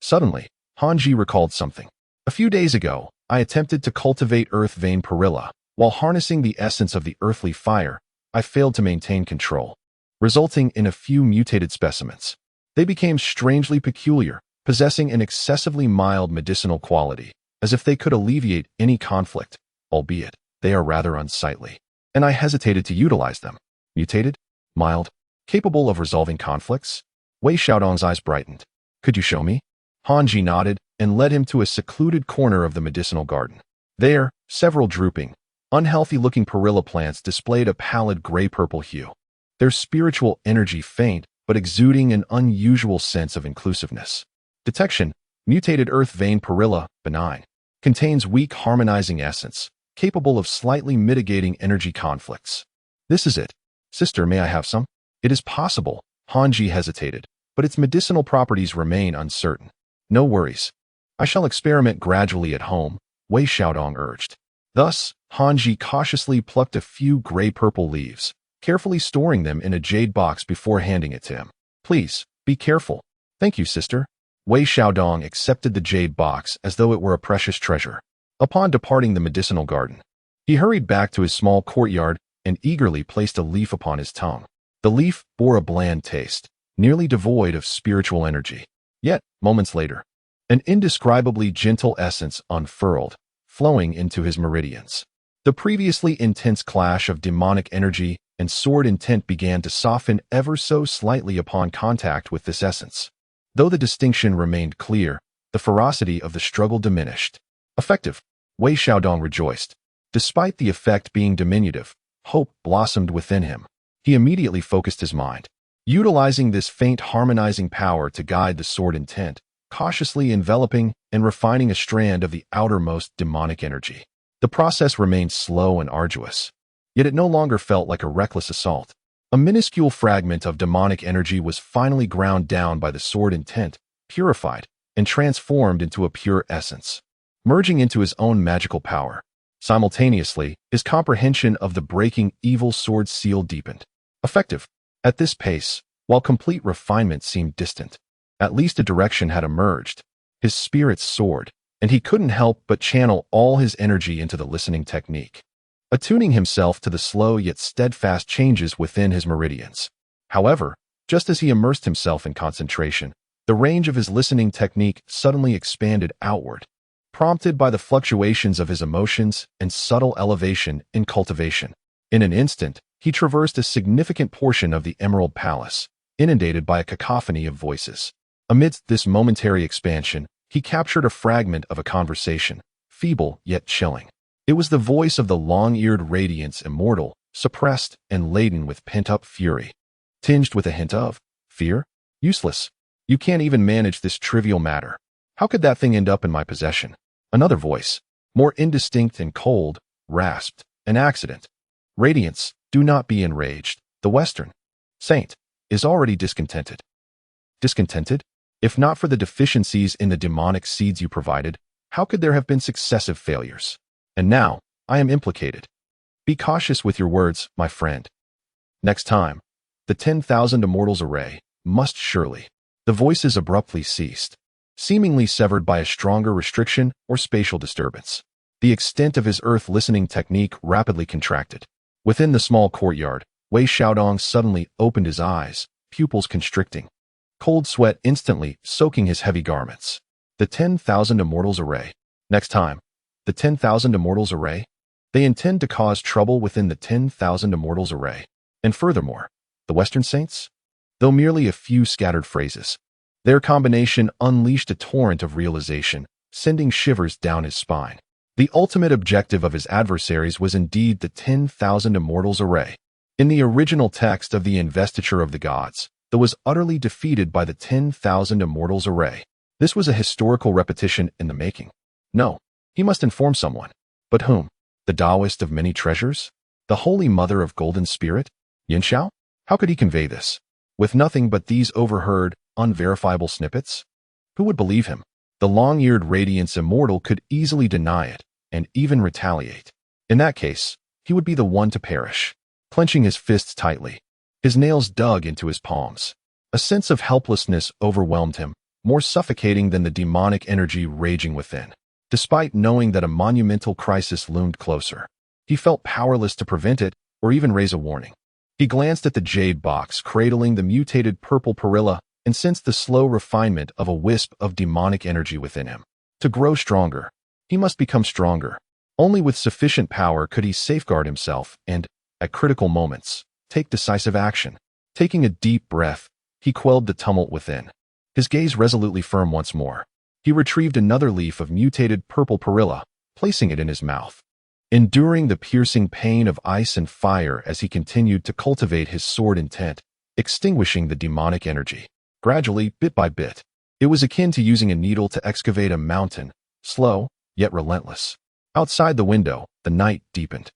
Suddenly, Hanji recalled something. A few days ago, I attempted to cultivate earth vein perilla. While harnessing the essence of the earthly fire, I failed to maintain control, resulting in a few mutated specimens. They became strangely peculiar, possessing an excessively mild medicinal quality, as if they could alleviate any conflict, albeit they are rather unsightly. And I hesitated to utilize them. Mutated? Mild? Capable of resolving conflicts? Wei Xiaodong's eyes brightened. Could you show me? Hanji nodded and led him to a secluded corner of the medicinal garden. There, several drooping, unhealthy-looking perilla plants displayed a pallid gray-purple hue, their spiritual energy faint but exuding an unusual sense of inclusiveness. Detection: mutated earth vein perilla, benign, contains weak harmonizing essence, capable of slightly mitigating energy conflicts. This is it. Sister, may I have some? It is possible, Hanji hesitated, but its medicinal properties remain uncertain. No worries. I shall experiment gradually at home, Wei Xiaodong urged. Thus, Hanji cautiously plucked a few gray-purple leaves, carefully storing them in a jade box before handing it to him. Please, be careful. Thank you, sister. Wei Xiaodong accepted the jade box as though it were a precious treasure. Upon departing the medicinal garden, he hurried back to his small courtyard and eagerly placed a leaf upon his tongue. The leaf bore a bland taste, nearly devoid of spiritual energy. Yet, moments later, an indescribably gentle essence unfurled, flowing into his meridians. The previously intense clash of demonic energy and sword intent began to soften ever so slightly upon contact with this essence. Though the distinction remained clear, the ferocity of the struggle diminished. Effective, Wei Xiaodong rejoiced. Despite the effect being diminutive, hope blossomed within him. He immediately focused his mind, utilizing this faint harmonizing power to guide the sword intent, cautiously enveloping and refining a strand of the outermost demonic energy. The process remained slow and arduous, yet it no longer felt like a reckless assault. A minuscule fragment of demonic energy was finally ground down by the sword intent, purified, and transformed into a pure essence, merging into his own magical power. Simultaneously, his comprehension of the breaking evil sword seal deepened. Effective. At this pace, while complete refinement seemed distant, at least a direction had emerged. His spirits soared, and he couldn't help but channel all his energy into the listening technique, attuning himself to the slow yet steadfast changes within his meridians. However, just as he immersed himself in concentration, the range of his listening technique suddenly expanded outward, prompted by the fluctuations of his emotions and subtle elevation in cultivation. In an instant, he traversed a significant portion of the Emerald Palace, inundated by a cacophony of voices. Amidst this momentary expansion, he captured a fragment of a conversation, feeble yet chilling. It was the voice of the long-eared radiance immortal, suppressed and laden with pent-up fury. Tinged with a hint of fear? Useless. You can't even manage this trivial matter. How could that thing end up in my possession? Another voice, more indistinct and cold, rasped, an accident. Radiance, do not be enraged. The Western Saint is already discontented. Discontented? If not for the deficiencies in the demonic seeds you provided, how could there have been successive failures? And now, I am implicated. Be cautious with your words, my friend. Next time, the 10,000 Immortals array must surely. The voices abruptly ceased, seemingly severed by a stronger restriction or spatial disturbance. The extent of his earth listening technique rapidly contracted. Within the small courtyard, Wei Xiaodong suddenly opened his eyes, pupils constricting, cold sweat instantly soaking his heavy garments. The 10,000 Immortals array. Next time, the 10,000 Immortals array? They intend to cause trouble within the 10,000 Immortals array. And furthermore, the Western Saints? Though merely a few scattered phrases, their combination unleashed a torrent of realization, sending shivers down his spine. The ultimate objective of his adversaries was indeed the 10,000 Immortals array. In the original text of the Investiture of the Gods, that was utterly defeated by the 10,000 Immortals array. This was a historical repetition in the making. No, he must inform someone. But whom? The Taoist of many treasures? The Holy Mother of Golden Spirit? Yinxiao? How could he convey this? With nothing but these overheard, unverifiable snippets? Who would believe him? The long-eared Radiance Immortal could easily deny it, and even retaliate. In that case, he would be the one to perish. Clenching his fists tightly, his nails dug into his palms. A sense of helplessness overwhelmed him, more suffocating than the demonic energy raging within. Despite knowing that a monumental crisis loomed closer, he felt powerless to prevent it or even raise a warning. He glanced at the jade box cradling the mutated purple perilla and sensed the slow refinement of a wisp of demonic energy within him. To grow stronger, he must become stronger. Only with sufficient power could he safeguard himself and, at critical moments, take decisive action. Taking a deep breath, he quelled the tumult within. His gaze resolutely firm once more. He retrieved another leaf of mutated purple perilla, placing it in his mouth. Enduring the piercing pain of ice and fire as he continued to cultivate his sword intent, extinguishing the demonic energy. Gradually, bit by bit, it was akin to using a needle to excavate a mountain, slow, yet relentless. Outside the window, the night deepened.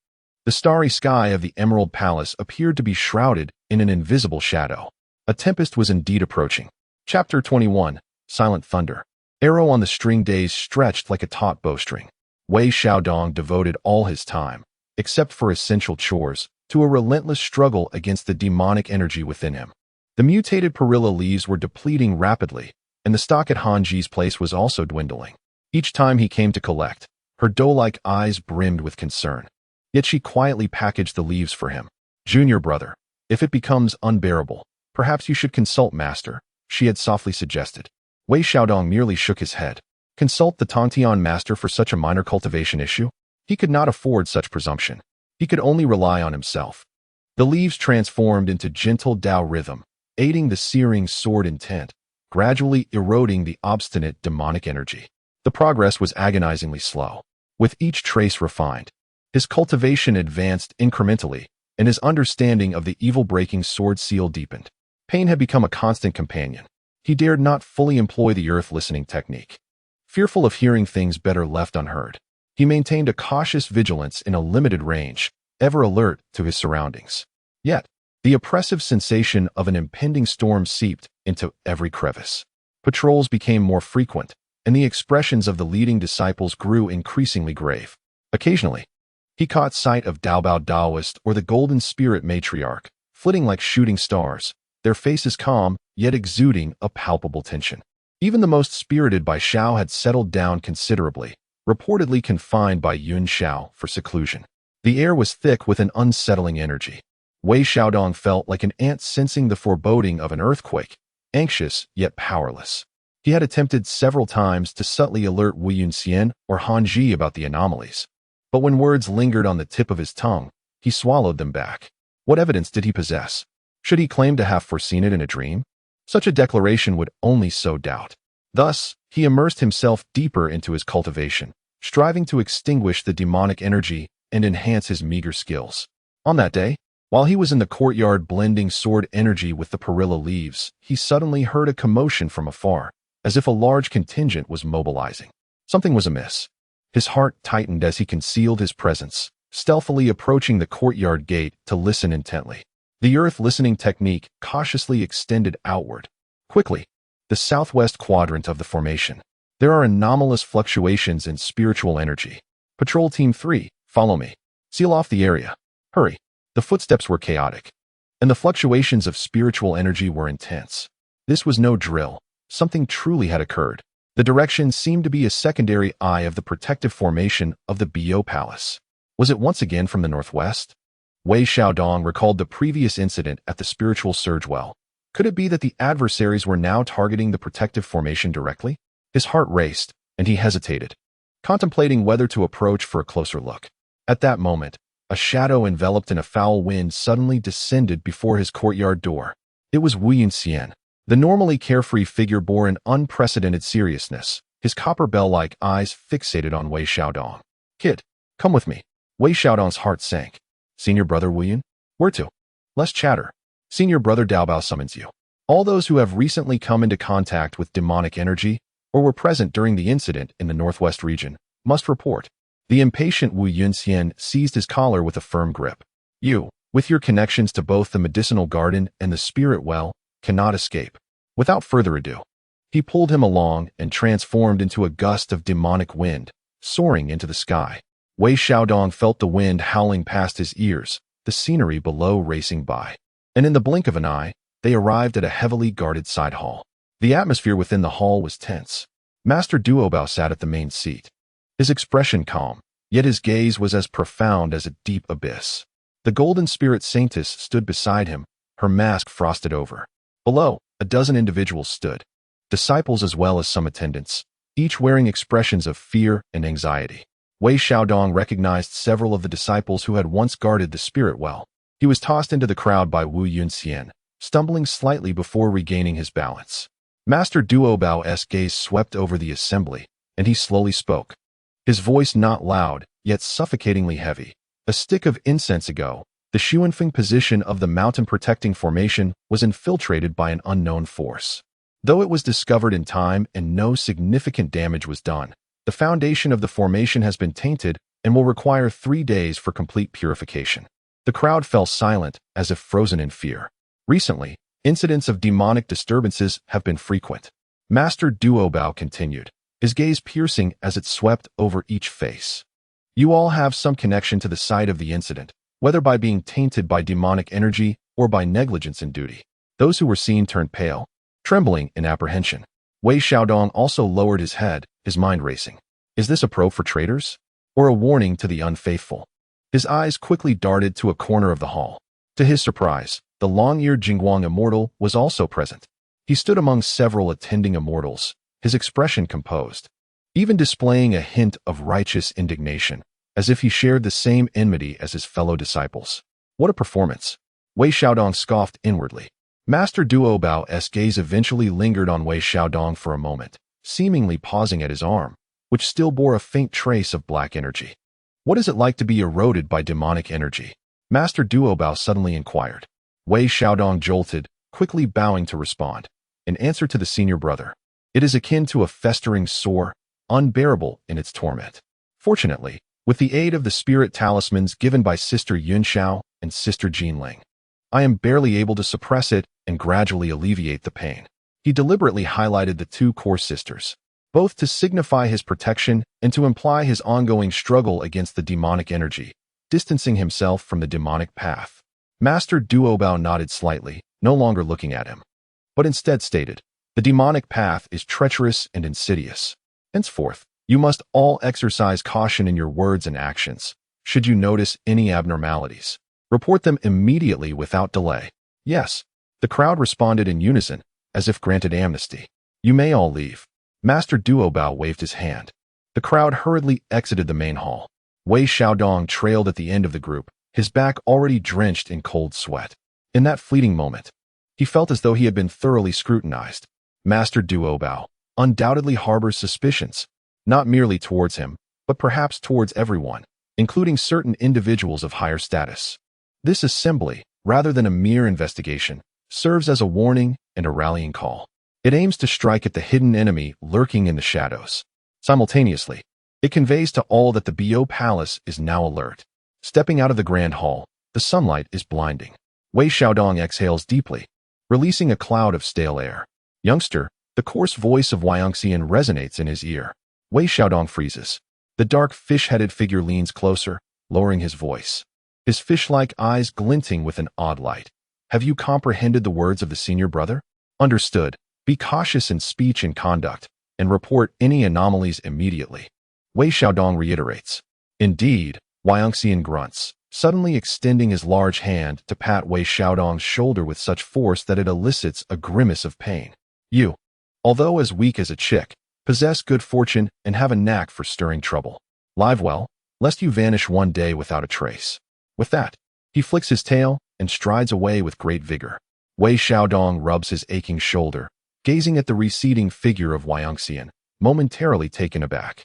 The starry sky of the Emerald Palace appeared to be shrouded in an invisible shadow. A tempest was indeed approaching. Chapter 21, Silent Thunder. Arrow on the string days stretched like a taut bowstring. Wei Xiaodong devoted all his time, except for essential chores, to a relentless struggle against the demonic energy within him. The mutated perilla leaves were depleting rapidly, and the stock at Hanji's place was also dwindling. Each time he came to collect, her doe-like eyes brimmed with concern. Yet she quietly packaged the leaves for him. "Junior brother, if it becomes unbearable, perhaps you should consult Master," she had softly suggested. Wei Xiaodong merely shook his head. Consult the Tongtian Master for such a minor cultivation issue? He could not afford such presumption. He could only rely on himself. The leaves transformed into gentle Dao rhythm, aiding the searing sword intent, gradually eroding the obstinate demonic energy. The progress was agonizingly slow. With each trace refined, his cultivation advanced incrementally, and his understanding of the evil-breaking sword seal deepened. Pain had become a constant companion. He dared not fully employ the earth-listening technique. Fearful of hearing things better left unheard, he maintained a cautious vigilance in a limited range, ever alert to his surroundings. Yet, the oppressive sensation of an impending storm seeped into every crevice. Patrols became more frequent, and the expressions of the leading disciples grew increasingly grave. Occasionally, he caught sight of Daobao Daoist or the Golden Spirit Matriarch, flitting like shooting stars, their faces calm, yet exuding a palpable tension. Even the most spirited Bai Xiao had settled down considerably, reportedly confined by Yun Xiao for seclusion. The air was thick with an unsettling energy. Wei Xiaodong felt like an ant sensing the foreboding of an earthquake, anxious yet powerless. He had attempted several times to subtly alert Wu Yunxian or Han Ji about the anomalies, but when words lingered on the tip of his tongue, he swallowed them back. What evidence did he possess? Should he claim to have foreseen it in a dream? Such a declaration would only sow doubt. Thus, he immersed himself deeper into his cultivation, striving to extinguish the demonic energy and enhance his meager skills. On that day, while he was in the courtyard blending sword energy with the perilla leaves, he suddenly heard a commotion from afar, as if a large contingent was mobilizing. Something was amiss. His heart tightened as he concealed his presence, stealthily approaching the courtyard gate to listen intently. The earth-listening technique cautiously extended outward. Quickly, the southwest quadrant of the formation. There are anomalous fluctuations in spiritual energy. Patrol Team 3, follow me. Seal off the area. Hurry. The footsteps were chaotic, and the fluctuations of spiritual energy were intense. This was no drill. Something truly had occurred. The direction seemed to be a secondary eye of the protective formation of the Bio Palace. Was it once again from the northwest? Wei Xiaodong recalled the previous incident at the spiritual surge well. Could it be that the adversaries were now targeting the protective formation directly? His heart raced, and he hesitated, contemplating whether to approach for a closer look. At that moment, a shadow enveloped in a foul wind suddenly descended before his courtyard door. It was Wu Yunxian. The normally carefree figure bore an unprecedented seriousness, his copper bell-like eyes fixated on Wei Xiaodong. "Kid, come with me." Wei Xiaodong's heart sank. "Senior brother Wu Yun? Where to?" "Less chatter. Senior brother Daobao summons you." All those who have recently come into contact with demonic energy or were present during the incident in the northwest region must report. The impatient Wu Yunxian seized his collar with a firm grip. "You, with your connections to both the medicinal garden and the spirit well, cannot escape." Without further ado, He pulled him along and transformed into a gust of demonic wind, soaring into the sky. Wei Xiaodong felt the wind howling past his ears, the scenery below racing by. And in the blink of an eye, they arrived at a heavily guarded side hall. The atmosphere within the hall was tense. Master Duobao sat at the main seat. His expression calm, yet his gaze was as profound as a deep abyss. The golden spirit saintess stood beside him, her mask frosted over. Below, a dozen individuals stood, disciples as well as some attendants, each wearing expressions of fear and anxiety. Wei Xiaodong recognized several of the disciples who had once guarded the spirit well. He was tossed into the crowd by Wu Yunxian, stumbling slightly before regaining his balance. Master Duobao's gaze swept over the assembly, and he slowly spoke. His voice not loud, yet suffocatingly heavy. A stick of incense ago, the Xuanfeng position of the mountain-protecting formation was infiltrated by an unknown force. Though it was discovered in time and no significant damage was done, the foundation of the formation has been tainted and will require 3 days for complete purification. The crowd fell silent, as if frozen in fear. Recently, incidents of demonic disturbances have been frequent. Master Duobao continued, his gaze piercing as it swept over each face. You all have some connection to the site of the incident, whether by being tainted by demonic energy or by negligence in duty. Those who were seen turned pale, trembling in apprehension. Wei Xiaodong also lowered his head, his mind racing. Is this a probe for traitors? Or a warning to the unfaithful? His eyes quickly darted to a corner of the hall. To his surprise, the long-eared Jingguang immortal was also present. He stood among several attending immortals, his expression composed, even displaying a hint of righteous indignation, as if he shared the same enmity as his fellow disciples. What a performance! Wei Xiaodong scoffed inwardly. Master Duobao's gaze eventually lingered on Wei Xiaodong for a moment, seemingly pausing at his arm, which still bore a faint trace of black energy. What is it like to be eroded by demonic energy? Master Duobao suddenly inquired. Wei Xiaodong jolted, quickly bowing to respond. In answer to the senior brother, it is akin to a festering sore, unbearable in its torment. Fortunately, with the aid of the spirit talismans given by Sister Yunxiao and Sister Jinling, I am barely able to suppress it and gradually alleviate the pain. He deliberately highlighted the 2 core sisters, both to signify his protection and to imply his ongoing struggle against the demonic energy, distancing himself from the demonic path. Master Duobao nodded slightly, no longer looking at him, but instead stated, the demonic path is treacherous and insidious. Henceforth, you must all exercise caution in your words and actions. Should you notice any abnormalities, report them immediately without delay. Yes, the crowd responded in unison, as if granted amnesty. You may all leave. Master Duobao waved his hand. The crowd hurriedly exited the main hall. Wei Xiaodong trailed at the end of the group, his back already drenched in cold sweat. In that fleeting moment, he felt as though he had been thoroughly scrutinized. Master Duobao undoubtedly harbors suspicions, not merely towards him, but perhaps towards everyone, including certain individuals of higher status. This assembly, rather than a mere investigation, serves as a warning and a rallying call. It aims to strike at the hidden enemy lurking in the shadows. Simultaneously, it conveys to all that the Bo Palace is now alert. Stepping out of the grand hall, the sunlight is blinding. Wei Xiaodong exhales deeply, releasing a cloud of stale air. Youngster, the coarse voice of Yangxian resonates in his ear. Wei Xiaodong freezes. The dark fish-headed figure leans closer, lowering his voice, his fish-like eyes glinting with an odd light. Have you comprehended the words of the senior brother? Understood. Be cautious in speech and conduct, and report any anomalies immediately. Wei Xiaodong reiterates. Indeed, Yangxian grunts, suddenly extending his large hand to pat Wei Xiaodong's shoulder with such force that it elicits a grimace of pain. You, although as weak as a chick, possess good fortune and have a knack for stirring trouble. Live well, lest you vanish one day without a trace. With that, he flicks his tail and strides away with great vigor. Wei Xiaodong rubs his aching shoulder, gazing at the receding figure of Yangxian, momentarily taken aback.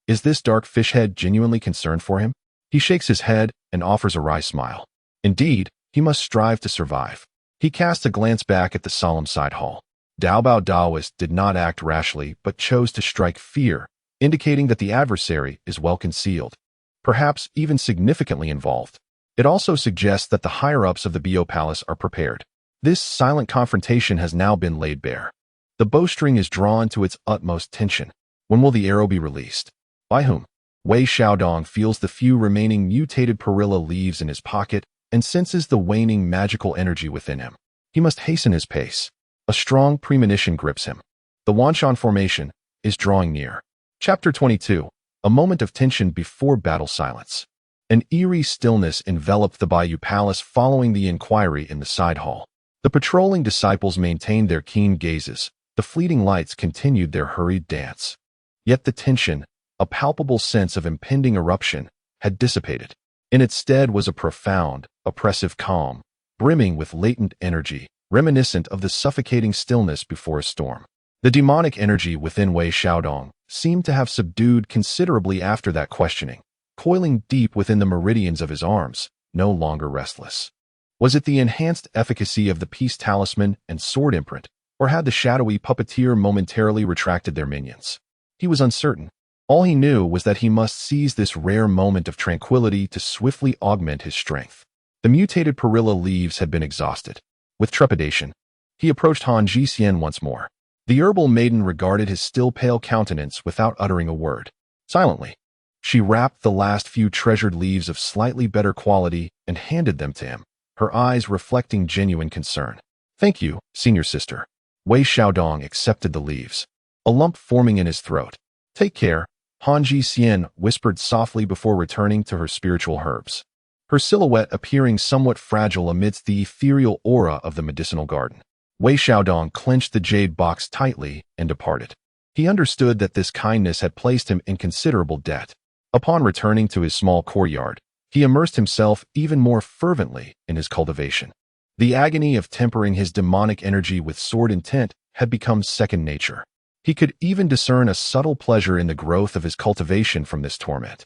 Is this dark fishhead genuinely concerned for him? He shakes his head and offers a wry smile. Indeed, he must strive to survive. He casts a glance back at the solemn side hall. Daobao Daoist did not act rashly but chose to strike fear, indicating that the adversary is well concealed, perhaps even significantly involved. It also suggests that the higher-ups of the Bo Palace are prepared. This silent confrontation has now been laid bare. The bowstring is drawn to its utmost tension. When will the arrow be released? By whom? Wei Xiaodong feels the few remaining mutated perilla leaves in his pocket and senses the waning magical energy within him. He must hasten his pace. A strong premonition grips him. The Wanshan formation is drawing near. Chapter 22. A moment of tension before battle silence. An eerie stillness enveloped the Bayou Palace following the inquiry in the side hall. The patrolling disciples maintained their keen gazes. The fleeting lights continued their hurried dance. Yet the tension, a palpable sense of impending eruption, had dissipated. In its stead was a profound, oppressive calm, brimming with latent energy, reminiscent of the suffocating stillness before a storm. The demonic energy within Wei Xiaodong seemed to have subdued considerably after that questioning, coiling deep within the meridians of his arms, no longer restless. Was it the enhanced efficacy of the peace talisman and sword imprint, or had the shadowy puppeteer momentarily retracted their minions? He was uncertain. All he knew was that he must seize this rare moment of tranquility to swiftly augment his strength. The mutated perilla leaves had been exhausted. With trepidation, he approached Han Jisien once more. The herbal maiden regarded his still pale countenance without uttering a word. Silently, she wrapped the last few treasured leaves of slightly better quality and handed them to him, her eyes reflecting genuine concern. "Thank you, senior sister." Wei Xiaodong accepted the leaves, a lump forming in his throat. "Take care," Han Jisien whispered softly before returning to her spiritual herbs, her silhouette appearing somewhat fragile amidst the ethereal aura of the medicinal garden. Wei Xiaodong clenched the jade box tightly and departed. He understood that this kindness had placed him in considerable debt. Upon returning to his small courtyard, he immersed himself even more fervently in his cultivation. The agony of tempering his demonic energy with sword intent had become second nature. He could even discern a subtle pleasure in the growth of his cultivation from this torment.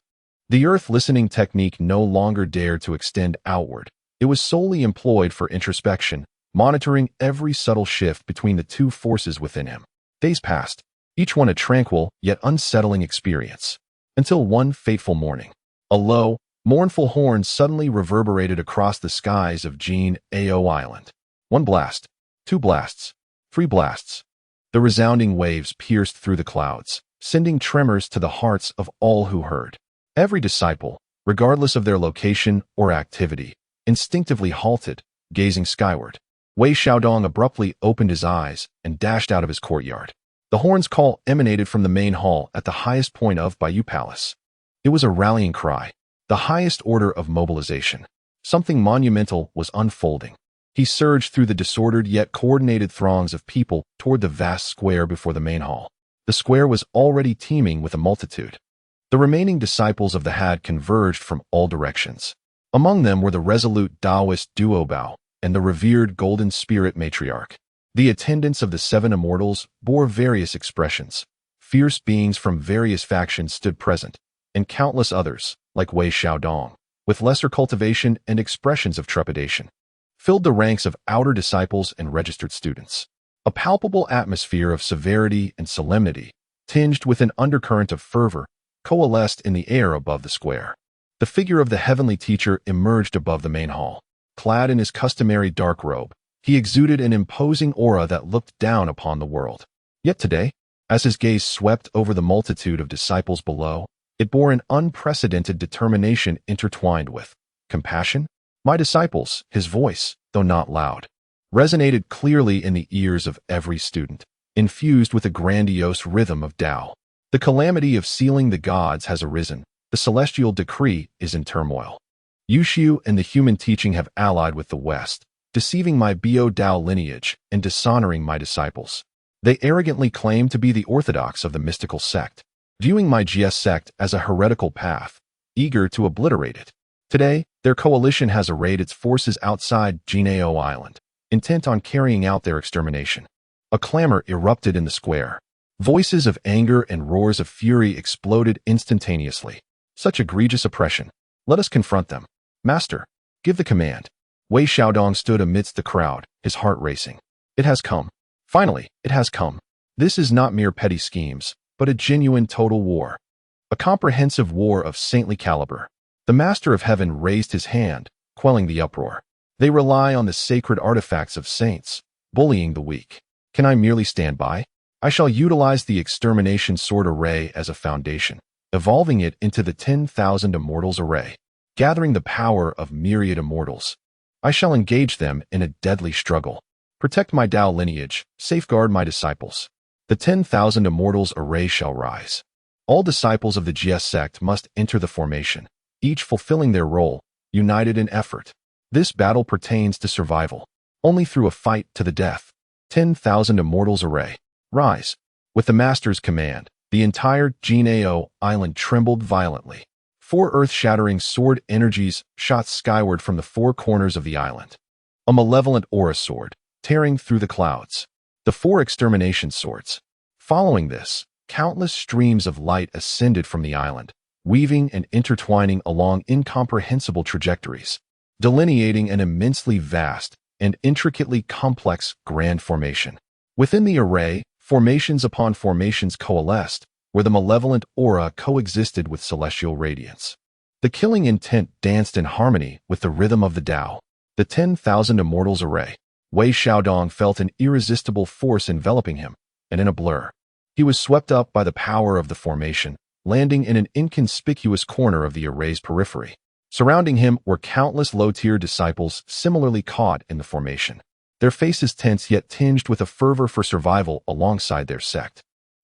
The earth-listening technique no longer dared to extend outward. It was solely employed for introspection, monitoring every subtle shift between the two forces within him. Days passed, each one a tranquil yet unsettling experience, until one fateful morning, a low, mournful horn suddenly reverberated across the skies of Jean Ao Island. One blast, two blasts, three blasts. The resounding waves pierced through the clouds, sending tremors to the hearts of all who heard. Every disciple, regardless of their location or activity, instinctively halted, gazing skyward. Wei Xiaodong abruptly opened his eyes and dashed out of his courtyard. The horn's call emanated from the main hall at the highest point of Bayou Palace. It was a rallying cry, the highest order of mobilization. Something monumental was unfolding. He surged through the disordered yet coordinated throngs of people toward the vast square before the main hall. The square was already teeming with a multitude. The remaining disciples of the Had converged from all directions. Among them were the resolute Taoist Duobao and the revered Golden Spirit Matriarch. The attendants of the seven immortals bore various expressions. Fierce beings from various factions stood present, and countless others, like Wei Xiaodong, with lesser cultivation and expressions of trepidation, filled the ranks of outer disciples and registered students. A palpable atmosphere of severity and solemnity, tinged with an undercurrent of fervor, coalesced in the air above the square. The figure of the heavenly teacher emerged above the main hall. Clad in his customary dark robe, he exuded an imposing aura that looked down upon the world. Yet today, as his gaze swept over the multitude of disciples below, it bore an unprecedented determination intertwined with compassion. "My disciples," his voice, though not loud, resonated clearly in the ears of every student, infused with a grandiose rhythm of Tao. "The calamity of sealing the gods has arisen. The celestial decree is in turmoil. Yushu and the human teaching have allied with the West, deceiving my Bio Tao lineage and dishonoring my disciples. They arrogantly claim to be the orthodox of the mystical sect, viewing my GS sect as a heretical path, eager to obliterate it. Today, their coalition has arrayed its forces outside Jinao Island, intent on carrying out their extermination." A clamor erupted in the square. Voices of anger and roars of fury exploded instantaneously. "Such egregious oppression! Let us confront them. Master, give the command." Wei Xiaodong stood amidst the crowd, his heart racing. It has come. Finally, it has come. This is not mere petty schemes, but a genuine total war. A comprehensive war of saintly caliber. The Master of Heaven raised his hand, quelling the uproar. They rely on the sacred artifacts of saints, bullying the weak. Can I merely stand by? I shall utilize the extermination sword array as a foundation, evolving it into the 10,000 immortals array. Gathering the power of myriad immortals, I shall engage them in a deadly struggle. Protect my Tao lineage, safeguard my disciples. The 10,000 immortals array shall rise. All disciples of the GS sect must enter the formation, each fulfilling their role, united in effort. This battle pertains to survival. Only through a fight to the death. 10,000 immortals array. Rise. With the master's command, the entire Genao island trembled violently. 4 earth-shattering sword energies shot skyward from the 4 corners of the island. A malevolent aura sword, tearing through the clouds. The 4 extermination swords. Following this, countless streams of light ascended from the island, weaving and intertwining along incomprehensible trajectories, delineating an immensely vast and intricately complex grand formation. Within the array, formations upon formations coalesced, where the malevolent aura coexisted with celestial radiance. The killing intent danced in harmony with the rhythm of the Tao. The 10,000 immortals array. Wei Xiaodong felt an irresistible force enveloping him, and in a blur, he was swept up by the power of the formation, landing in an inconspicuous corner of the array's periphery. Surrounding him were countless low-tier disciples similarly caught in the formation, their faces tense yet tinged with a fervor for survival alongside their sect.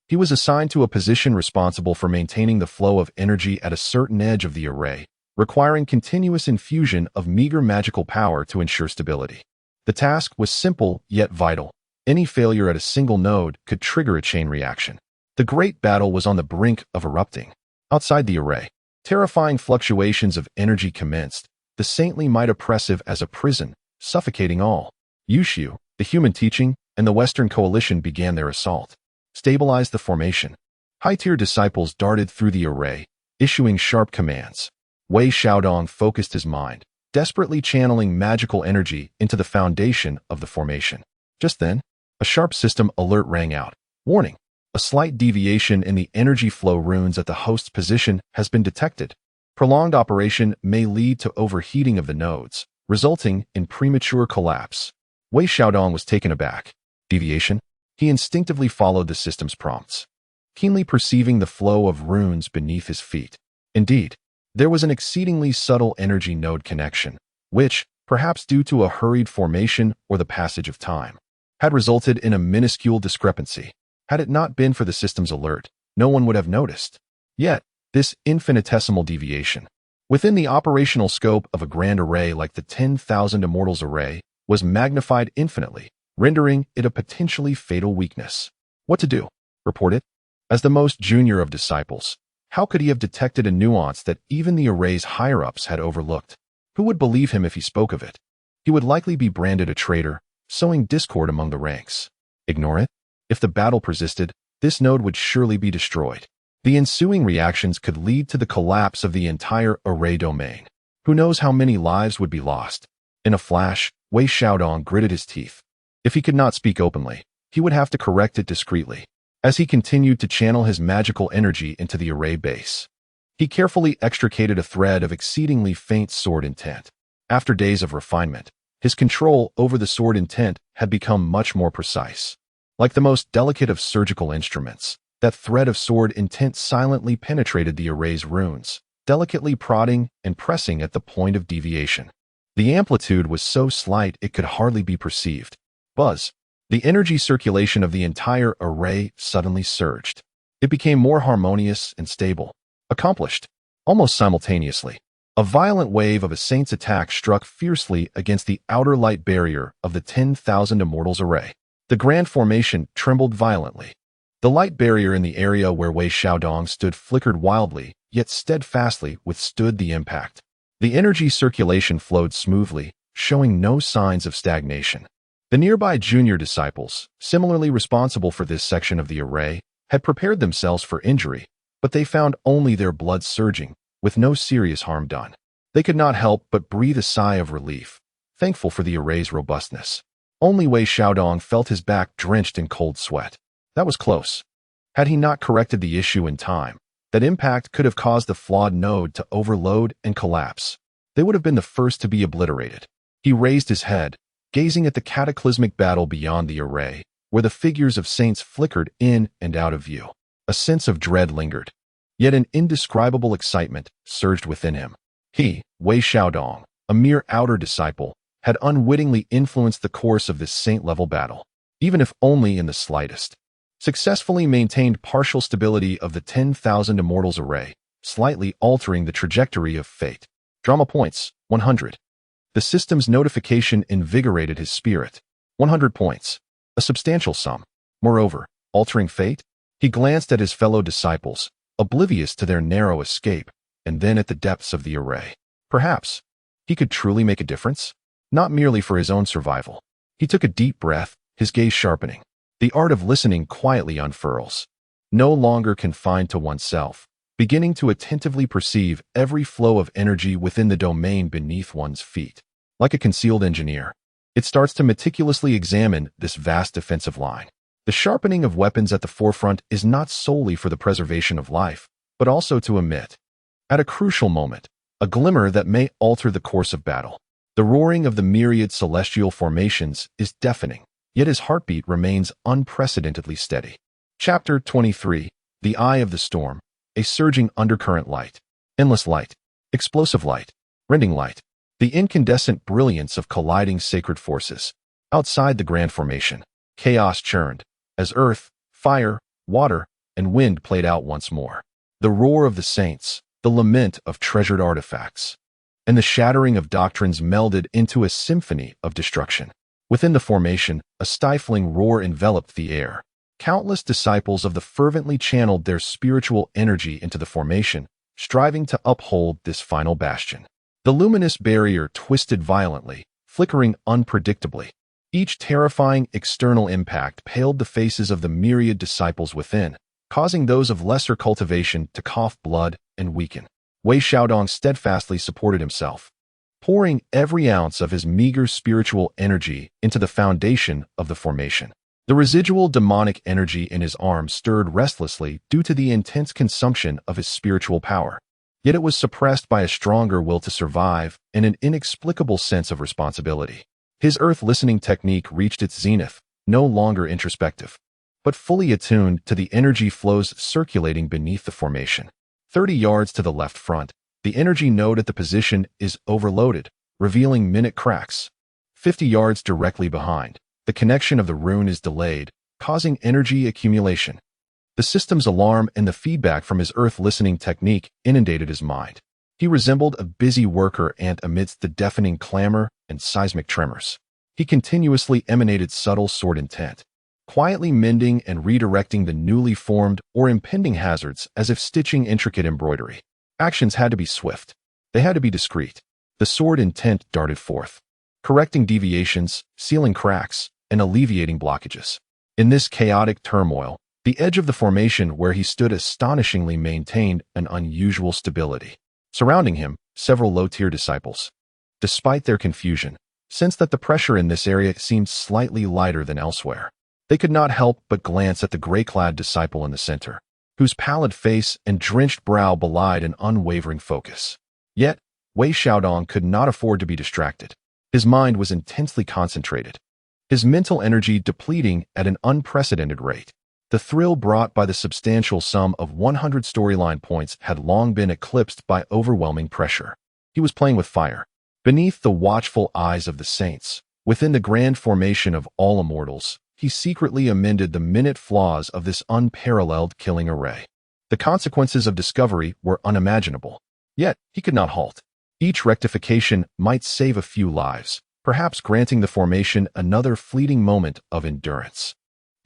He was assigned to a position responsible for maintaining the flow of energy at a certain edge of the array, requiring continuous infusion of meager magical power to ensure stability. The task was simple yet vital. Any failure at a single node could trigger a chain reaction. The great battle was on the brink of erupting. Outside the array, terrifying fluctuations of energy commenced, the saintly might oppressive as a prison, suffocating all. Yushu, the human teaching, and the Western coalition began their assault. Stabilize the formation. High-tier disciples darted through the array, issuing sharp commands. Wei Xiaodong focused his mind, desperately channeling magical energy into the foundation of the formation. Just then, a sharp system alert rang out. Warning! A slight deviation in the energy flow runes at the host's position has been detected. Prolonged operation may lead to overheating of the nodes, resulting in premature collapse. Wei Xiaodong was taken aback. Deviation? He instinctively followed the system's prompts, keenly perceiving the flow of runes beneath his feet. Indeed, there was an exceedingly subtle energy node connection, which, perhaps due to a hurried formation or the passage of time, had resulted in a minuscule discrepancy. Had it not been for the system's alert, no one would have noticed. Yet, this infinitesimal deviation, within the operational scope of a grand array like the 10,000 immortals array, was magnified infinitely, rendering it a potentially fatal weakness. What to do? Report it? As the most junior of disciples, how could he have detected a nuance that even the array's higher-ups had overlooked? Who would believe him if he spoke of it? He would likely be branded a traitor, sowing discord among the ranks. Ignore it? If the battle persisted, this node would surely be destroyed. The ensuing reactions could lead to the collapse of the entire array domain. Who knows how many lives would be lost? In a flash, Wei Xiaodong gritted his teeth. If he could not speak openly, he would have to correct it discreetly. As he continued to channel his magical energy into the array base, he carefully extricated a thread of exceedingly faint sword intent. After days of refinement, his control over the sword intent had become much more precise. Like the most delicate of surgical instruments, that thread of sword intent silently penetrated the array's runes, delicately prodding and pressing at the point of deviation. The amplitude was so slight it could hardly be perceived. Buzz. The energy circulation of the entire array suddenly surged. It became more harmonious and stable. Accomplished. Almost simultaneously, a violent wave of a saint's attack struck fiercely against the outer light barrier of the 10,000 immortals array. The grand formation trembled violently. The light barrier in the area where Wei Xiaodong stood flickered wildly, yet steadfastly withstood the impact. The energy circulation flowed smoothly, showing no signs of stagnation. The nearby junior disciples, similarly responsible for this section of the array, had prepared themselves for injury, but they found only their blood surging, with no serious harm done. They could not help but breathe a sigh of relief, thankful for the array's robustness. Only Wei Xiaodong felt his back drenched in cold sweat. That was close. Had he not corrected the issue in time, that impact could have caused the flawed node to overload and collapse. They would have been the first to be obliterated. He raised his head, gazing at the cataclysmic battle beyond the array, where the figures of saints flickered in and out of view. A sense of dread lingered, yet an indescribable excitement surged within him. He, Wei Xiaodong, a mere outer disciple, had unwittingly influenced the course of this saint-level battle, even if only in the slightest. Successfully maintained partial stability of the 10,000 immortals array, slightly altering the trajectory of fate. Drama points, 100. The system's notification invigorated his spirit. 100 points. A substantial sum. Moreover, altering fate? He glanced at his fellow disciples, oblivious to their narrow escape, and then at the depths of the array. Perhaps he could truly make a difference? Not merely for his own survival. He took a deep breath, his gaze sharpening. The art of listening quietly unfurls. No longer confined to oneself, beginning to attentively perceive every flow of energy within the domain beneath one's feet. Like a concealed engineer, it starts to meticulously examine this vast defensive line. The sharpening of weapons at the forefront is not solely for the preservation of life, but also to emit, at a crucial moment, a glimmer that may alter the course of battle. The roaring of the myriad celestial formations is deafening, yet his heartbeat remains unprecedentedly steady. Chapter 23. The Eye of the Storm. A surging undercurrent light. Endless light. Explosive light. Rending light. The incandescent brilliance of colliding sacred forces. Outside the grand formation, chaos churned, as earth, fire, water, and wind played out once more. The roar of the saints, the lament of treasured artifacts, and the shattering of doctrines melded into a symphony of destruction. Within the formation, a stifling roar enveloped the air. Countless disciples of the fervently channeled their spiritual energy into the formation, striving to uphold this final bastion. The luminous barrier twisted violently, flickering unpredictably. Each terrifying external impact paled the faces of the myriad disciples within, causing those of lesser cultivation to cough blood and weaken. Wei Xiaodong steadfastly supported himself, pouring every ounce of his meager spiritual energy into the foundation of the formation. The residual demonic energy in his arm stirred restlessly due to the intense consumption of his spiritual power. Yet it was suppressed by a stronger will to survive and an inexplicable sense of responsibility. His earth-listening technique reached its zenith, no longer introspective, but fully attuned to the energy flows circulating beneath the formation. 30 yards to the left front, the energy node at the position is overloaded, revealing minute cracks. 50 yards directly behind, the connection of the rune is delayed, causing energy accumulation. The system's alarm and the feedback from his earth-listening technique inundated his mind. He resembled a busy worker ant amidst the deafening clamor and seismic tremors. He continuously emanated subtle sword intent, quietly mending and redirecting the newly formed or impending hazards as if stitching intricate embroidery. Actions had to be swift. They had to be discreet. The sword intent darted forth, correcting deviations, sealing cracks, and alleviating blockages. In this chaotic turmoil, the edge of the formation where he stood astonishingly maintained an unusual stability. Surrounding him, several low-tier disciples, despite their confusion, sensed that the pressure in this area seemed slightly lighter than elsewhere. They could not help but glance at the gray-clad disciple in the center, whose pallid face and drenched brow belied an unwavering focus. Yet, Wei Xiaodong could not afford to be distracted. His mind was intensely concentrated, his mental energy depleting at an unprecedented rate. The thrill brought by the substantial sum of 100 storyline points had long been eclipsed by overwhelming pressure. He was playing with fire. Beneath the watchful eyes of the saints, within the grand formation of all immortals, he secretly amended the minute flaws of this unparalleled killing array. The consequences of discovery were unimaginable. Yet, he could not halt. Each rectification might save a few lives, perhaps granting the formation another fleeting moment of endurance.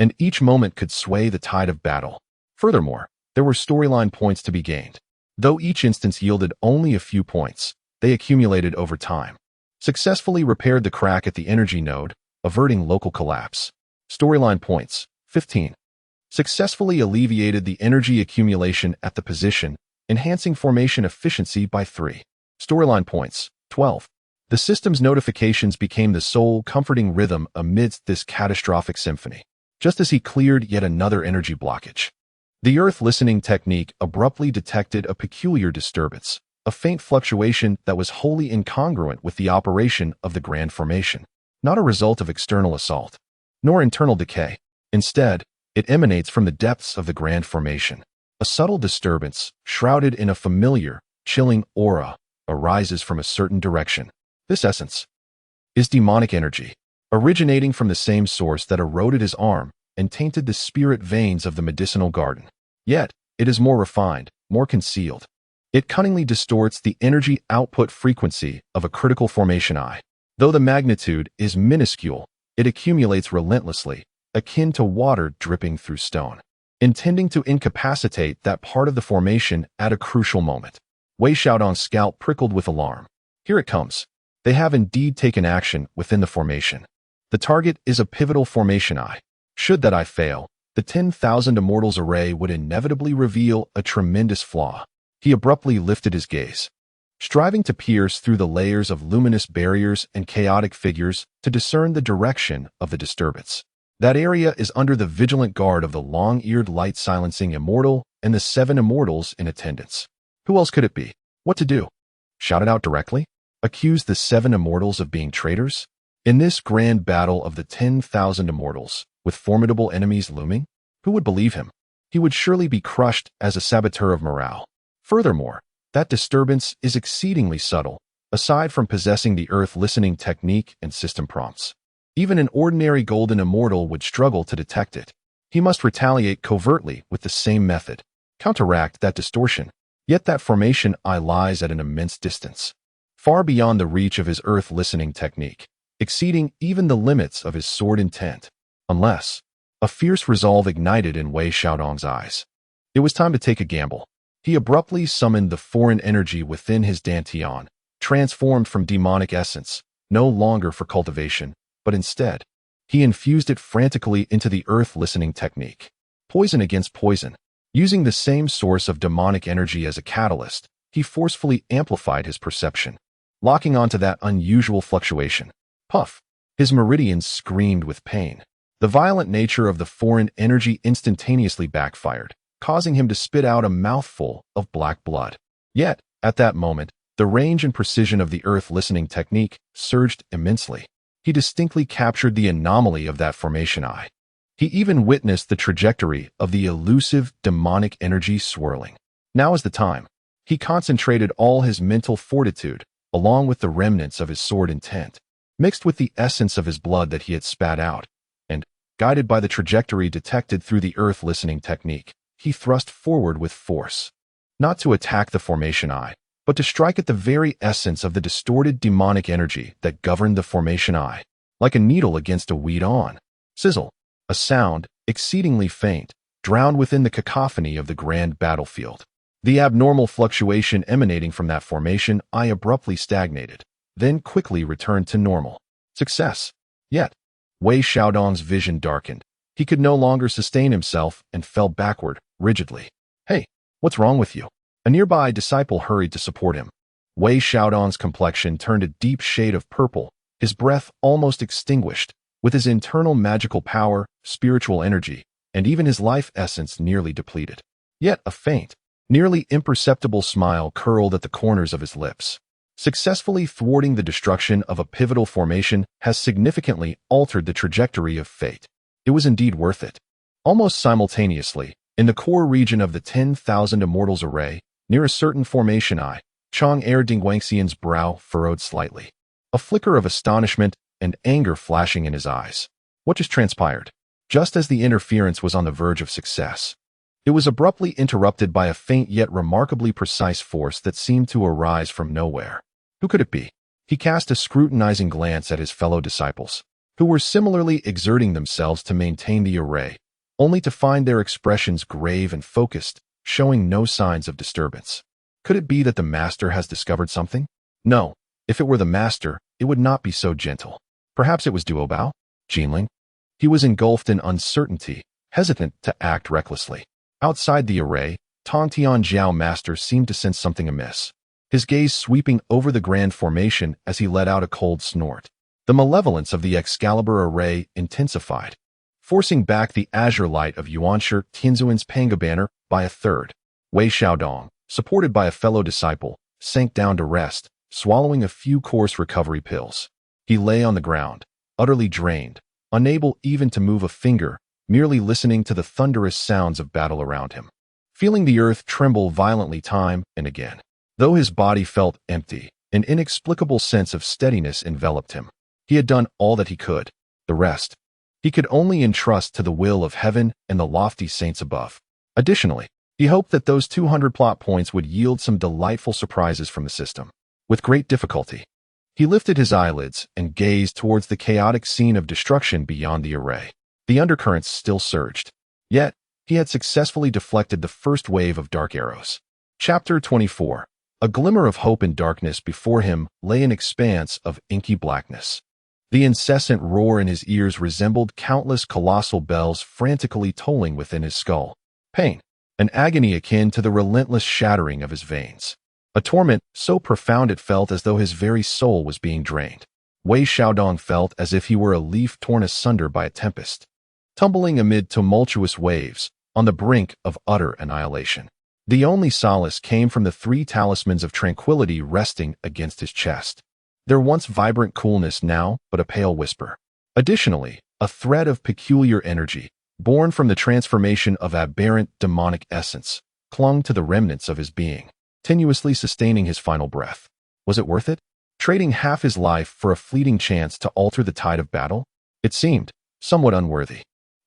And each moment could sway the tide of battle. Furthermore, there were storyline points to be gained. Though each instance yielded only a few points, they accumulated over time. Successfully repaired the crack at the energy node, averting local collapse. Storyline points, 15. Successfully alleviated the energy accumulation at the position, enhancing formation efficiency by 3. Storyline points, 12. The system's notifications became the sole comforting rhythm amidst this catastrophic symphony. Just as he cleared yet another energy blockage, the earth-listening technique abruptly detected a peculiar disturbance, a faint fluctuation that was wholly incongruent with the operation of the grand formation, not a result of external assault, nor internal decay, Instead, it emanates from the depths of the grand formation. A subtle disturbance, shrouded in a familiar, chilling aura, arises from a certain direction. This essence is demonic energy, originating from the same source that eroded his arm and tainted the spirit veins of the medicinal garden. Yet, it is more refined, more concealed. It cunningly distorts the energy output frequency of a critical formation eye. Though the magnitude is minuscule, it accumulates relentlessly, akin to water dripping through stone, intending to incapacitate that part of the formation at a crucial moment. Wei Xiaodong's scalp prickled with alarm. Here it comes. They have indeed taken action within the formation. The target is a pivotal formation eye. Should that eye fail, the 10,000 Immortals array would inevitably reveal a tremendous flaw. He abruptly lifted his gaze, striving to pierce through the layers of luminous barriers and chaotic figures to discern the direction of the disturbance. That area is under the vigilant guard of the long-eared light-silencing immortal and the 7 immortals in attendance. Who else could it be? What to do? Shout it out directly? Accuse the 7 immortals of being traitors? In this grand battle of the 10,000 immortals, with formidable enemies looming, who would believe him? He would surely be crushed as a saboteur of morale. Furthermore, that disturbance is exceedingly subtle, aside from possessing the earth-listening technique and system prompts. Even an ordinary golden immortal would struggle to detect it. He must retaliate covertly with the same method, counteract that distortion. Yet that formation eye lies at an immense distance, far beyond the reach of his earth-listening technique, exceeding even the limits of his sword intent. Unless a fierce resolve ignited in Wei Xiaodong's eyes. It was time to take a gamble. He abruptly summoned the foreign energy within his dantian, transformed from demonic essence, no longer for cultivation, but instead, he infused it frantically into the earth-listening technique. Poison against poison. Using the same source of demonic energy as a catalyst, he forcefully amplified his perception, locking onto that unusual fluctuation. Puff! His meridians screamed with pain. The violent nature of the foreign energy instantaneously backfired, causing him to spit out a mouthful of black blood. Yet, at that moment, the range and precision of the earth-listening technique surged immensely. He distinctly captured the anomaly of that formation eye. He even witnessed the trajectory of the elusive demonic energy swirling. Now is the time. He concentrated all his mental fortitude, along with the remnants of his sword intent, mixed with the essence of his blood that he had spat out, and, guided by the trajectory detected through the earth-listening technique, he thrust forward with force. Not to attack the formation eye, but to strike at the very essence of the distorted demonic energy that governed the formation eye, like a needle against a weed-on. Sizzle. A sound, exceedingly faint, drowned within the cacophony of the grand battlefield. The abnormal fluctuation emanating from that formation eye abruptly stagnated, then quickly returned to normal. Success. Yet, Wei Xiaodong's vision darkened. He could no longer sustain himself and fell backward, rigidly. Hey, what's wrong with you? A nearby disciple hurried to support him. Wei Xiaodong's complexion turned a deep shade of purple, his breath almost extinguished, with his internal magical power, spiritual energy, and even his life essence nearly depleted. Yet a faint, nearly imperceptible smile curled at the corners of his lips. Successfully thwarting the destruction of a pivotal formation has significantly altered the trajectory of fate. It was indeed worth it. Almost simultaneously, in the core region of the 10,000 Immortals array, near a certain formation eye, Chang'er Dingguangxian's brow furrowed slightly. A flicker of astonishment and anger flashing in his eyes. What just transpired? Just as the interference was on the verge of success, it was abruptly interrupted by a faint yet remarkably precise force that seemed to arise from nowhere. Who could it be? He cast a scrutinizing glance at his fellow disciples, who were similarly exerting themselves to maintain the array, only to find their expressions grave and focused, showing no signs of disturbance. Could it be that the master has discovered something? No, if it were the master, it would not be so gentle. Perhaps it was Duobao? Jinling? He was engulfed in uncertainty, hesitant to act recklessly. Outside the array, Tongtian Jiao Master seemed to sense something amiss, his gaze sweeping over the grand formation as he let out a cold snort. The malevolence of the Excalibur array intensified, forcing back the azure light of Yuanshi Tianzuan's Panga banner by a third. Wei Xiaodong, supported by a fellow disciple, sank down to rest, swallowing a few coarse recovery pills. He lay on the ground, utterly drained, unable even to move a finger, merely listening to the thunderous sounds of battle around him, feeling the earth tremble violently time and again. Though his body felt empty, an inexplicable sense of steadiness enveloped him. He had done all that he could. The rest, he could only entrust to the will of heaven and the lofty saints above. Additionally, he hoped that those 200 plot points would yield some delightful surprises from the system. With great difficulty, he lifted his eyelids and gazed towards the chaotic scene of destruction beyond the array. The undercurrents still surged. Yet, he had successfully deflected the first wave of dark arrows. Chapter 24. A glimmer of hope in darkness before him lay an expanse of inky blackness. The incessant roar in his ears resembled countless colossal bells frantically tolling within his skull. Pain, an agony akin to the relentless shattering of his veins. A torment so profound it felt as though his very soul was being drained. Wei Xiaodong felt as if he were a leaf torn asunder by a tempest, tumbling amid tumultuous waves, on the brink of utter annihilation. The only solace came from the 3 talismans of tranquility resting against his chest. Their once vibrant coolness now but a pale whisper. Additionally, a thread of peculiar energy, born from the transformation of aberrant demonic essence, clung to the remnants of his being, tenuously sustaining his final breath. Was it worth it? Trading half his life for a fleeting chance to alter the tide of battle? It seemed somewhat unworthy.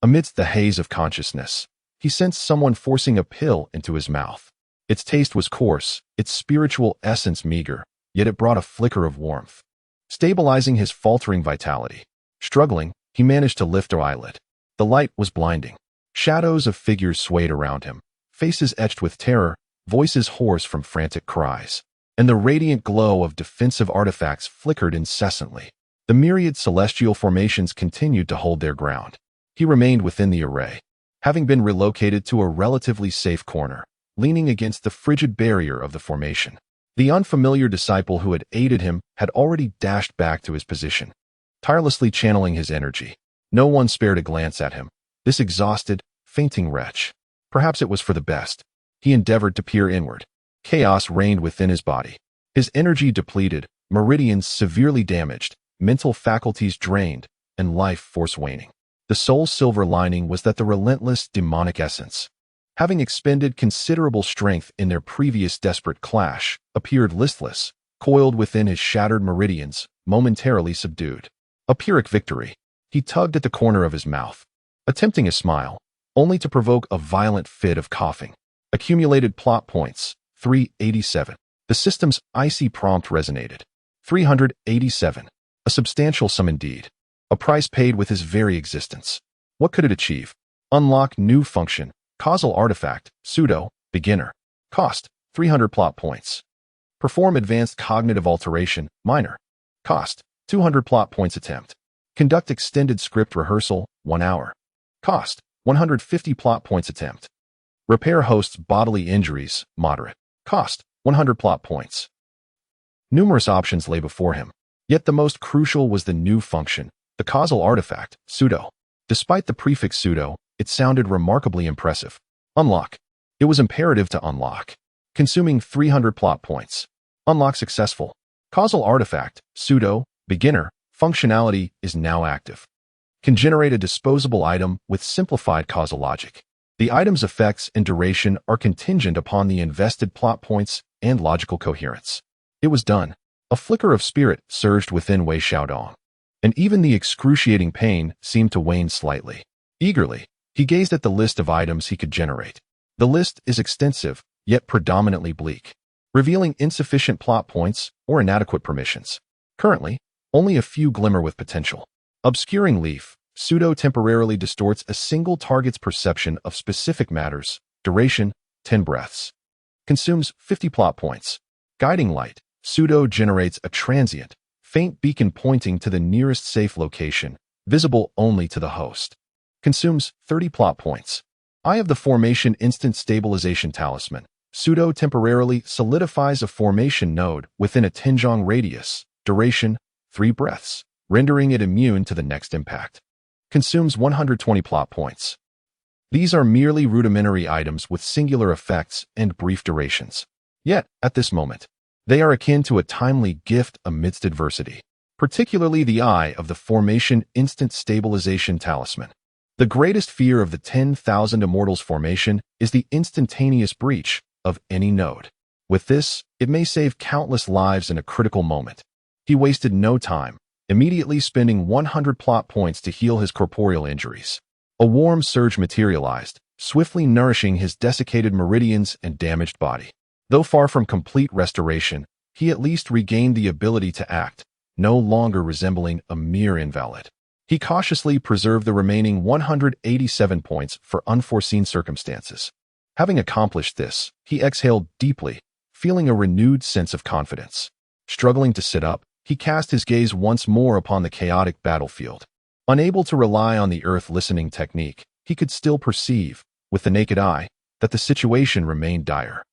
Amidst the haze of consciousness, he sensed someone forcing a pill into his mouth. Its taste was coarse, its spiritual essence meager, yet it brought a flicker of warmth, stabilizing his faltering vitality. Struggling, he managed to lift an eyelid. The light was blinding. Shadows of figures swayed around him, faces etched with terror, voices hoarse from frantic cries, and the radiant glow of defensive artifacts flickered incessantly. The myriad celestial formations continued to hold their ground. He remained within the array, having been relocated to a relatively safe corner, leaning against the frigid barrier of the formation. The unfamiliar disciple who had aided him had already dashed back to his position, tirelessly channeling his energy. No one spared a glance at him, this exhausted, fainting wretch. Perhaps it was for the best. He endeavored to peer inward. Chaos reigned within his body. His energy depleted, meridians severely damaged, mental faculties drained, and life force waning. The sole silver lining was that the relentless demonic essence, having expended considerable strength in their previous desperate clash, appeared listless, coiled within his shattered meridians, momentarily subdued. A Pyrrhic victory. He tugged at the corner of his mouth, attempting a smile, only to provoke a violent fit of coughing. Accumulated plot points, 387. The system's icy prompt resonated. 387. A substantial sum indeed. A price paid with his very existence. What could it achieve? Unlock new function. Causal artifact. Pseudo. Beginner. Cost. 300 plot points. Perform advanced cognitive alteration. Minor. Cost. 200 plot points attempt. Conduct extended script rehearsal. 1 hour. Cost. 150 plot points attempt. Repair host's bodily injuries. Moderate. Cost. 100 plot points. Numerous options lay before him. Yet the most crucial was the new function. The causal artifact, pseudo. Despite the prefix pseudo, it sounded remarkably impressive. Unlock. It was imperative to unlock. Consuming 300 plot points. Unlock successful. Causal artifact, pseudo, beginner, functionality is now active. Can generate a disposable item with simplified causal logic. The item's effects and duration are contingent upon the invested plot points and logical coherence. It was done. A flicker of spirit surged within Wei Xiaodong, and even the excruciating pain seemed to wane slightly. Eagerly, he gazed at the list of items he could generate. The list is extensive, yet predominantly bleak, revealing insufficient plot points or inadequate permissions. Currently, only a few glimmer with potential. Obscuring Leaf, pseudo temporarily distorts a single target's perception of specific matters. Duration, 10 breaths. Consumes 50 plot points. Guiding Light, pseudo generates a transient, faint beacon pointing to the nearest safe location, visible only to the host. Consumes 30 plot points. Eye of the Formation Instant Stabilization Talisman, pseudo temporarily solidifies a formation node within a Tenjong radius. Duration, 3 breaths, rendering it immune to the next impact. Consumes 120 plot points. These are merely rudimentary items with singular effects and brief durations. Yet, at this moment, they are akin to a timely gift amidst adversity, particularly the Eye of the Formation Instant Stabilization Talisman. The greatest fear of the 10,000 Immortals formation is the instantaneous breach of any node. With this, it may save countless lives in a critical moment. He wasted no time, immediately spending 100 plot points to heal his corporeal injuries. A warm surge materialized, swiftly nourishing his desiccated meridians and damaged body. Though far from complete restoration, he at least regained the ability to act, no longer resembling a mere invalid. He cautiously preserved the remaining 187 points for unforeseen circumstances. Having accomplished this, he exhaled deeply, feeling a renewed sense of confidence. Struggling to sit up, he cast his gaze once more upon the chaotic battlefield. Unable to rely on the earth-listening technique, he could still perceive, with the naked eye, that the situation remained dire.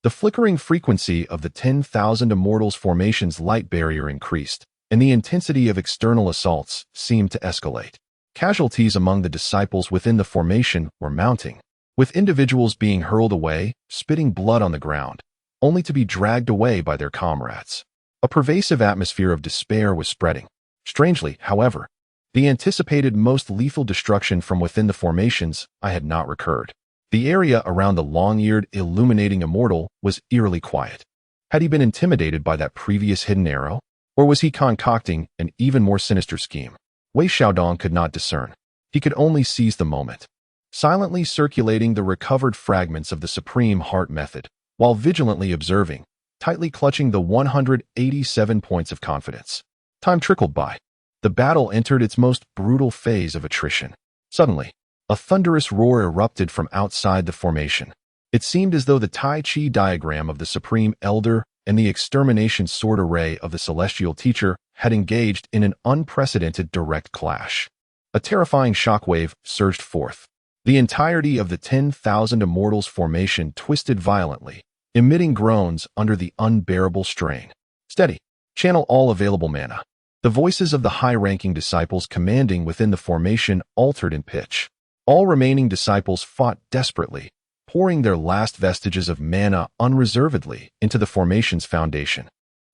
The flickering frequency of the 10,000 Immortals formation's light barrier increased, and the intensity of external assaults seemed to escalate. Casualties among the disciples within the formation were mounting, with individuals being hurled away, spitting blood on the ground, only to be dragged away by their comrades. A pervasive atmosphere of despair was spreading. Strangely, however, the anticipated most lethal destruction from within the formations had not recurred. The area around the long-eared, illuminating immortal was eerily quiet. Had he been intimidated by that previous hidden arrow? Or was he concocting an even more sinister scheme? Wei Xiaodong could not discern. He could only seize the moment, silently circulating the recovered fragments of the Supreme Heart method, while vigilantly observing, tightly clutching the 187 points of confidence. Time trickled by. The battle entered its most brutal phase of attrition. Suddenly, a thunderous roar erupted from outside the formation. It seemed as though the Tai Chi diagram of the Supreme Elder and the extermination sword array of the Celestial Teacher had engaged in an unprecedented direct clash. A terrifying shockwave surged forth. The entirety of the 10,000 Immortals formation twisted violently, emitting groans under the unbearable strain. Steady. Channel all available mana. The voices of the high-ranking disciples commanding within the formation altered in pitch. All remaining disciples fought desperately, pouring their last vestiges of mana unreservedly into the formation's foundation.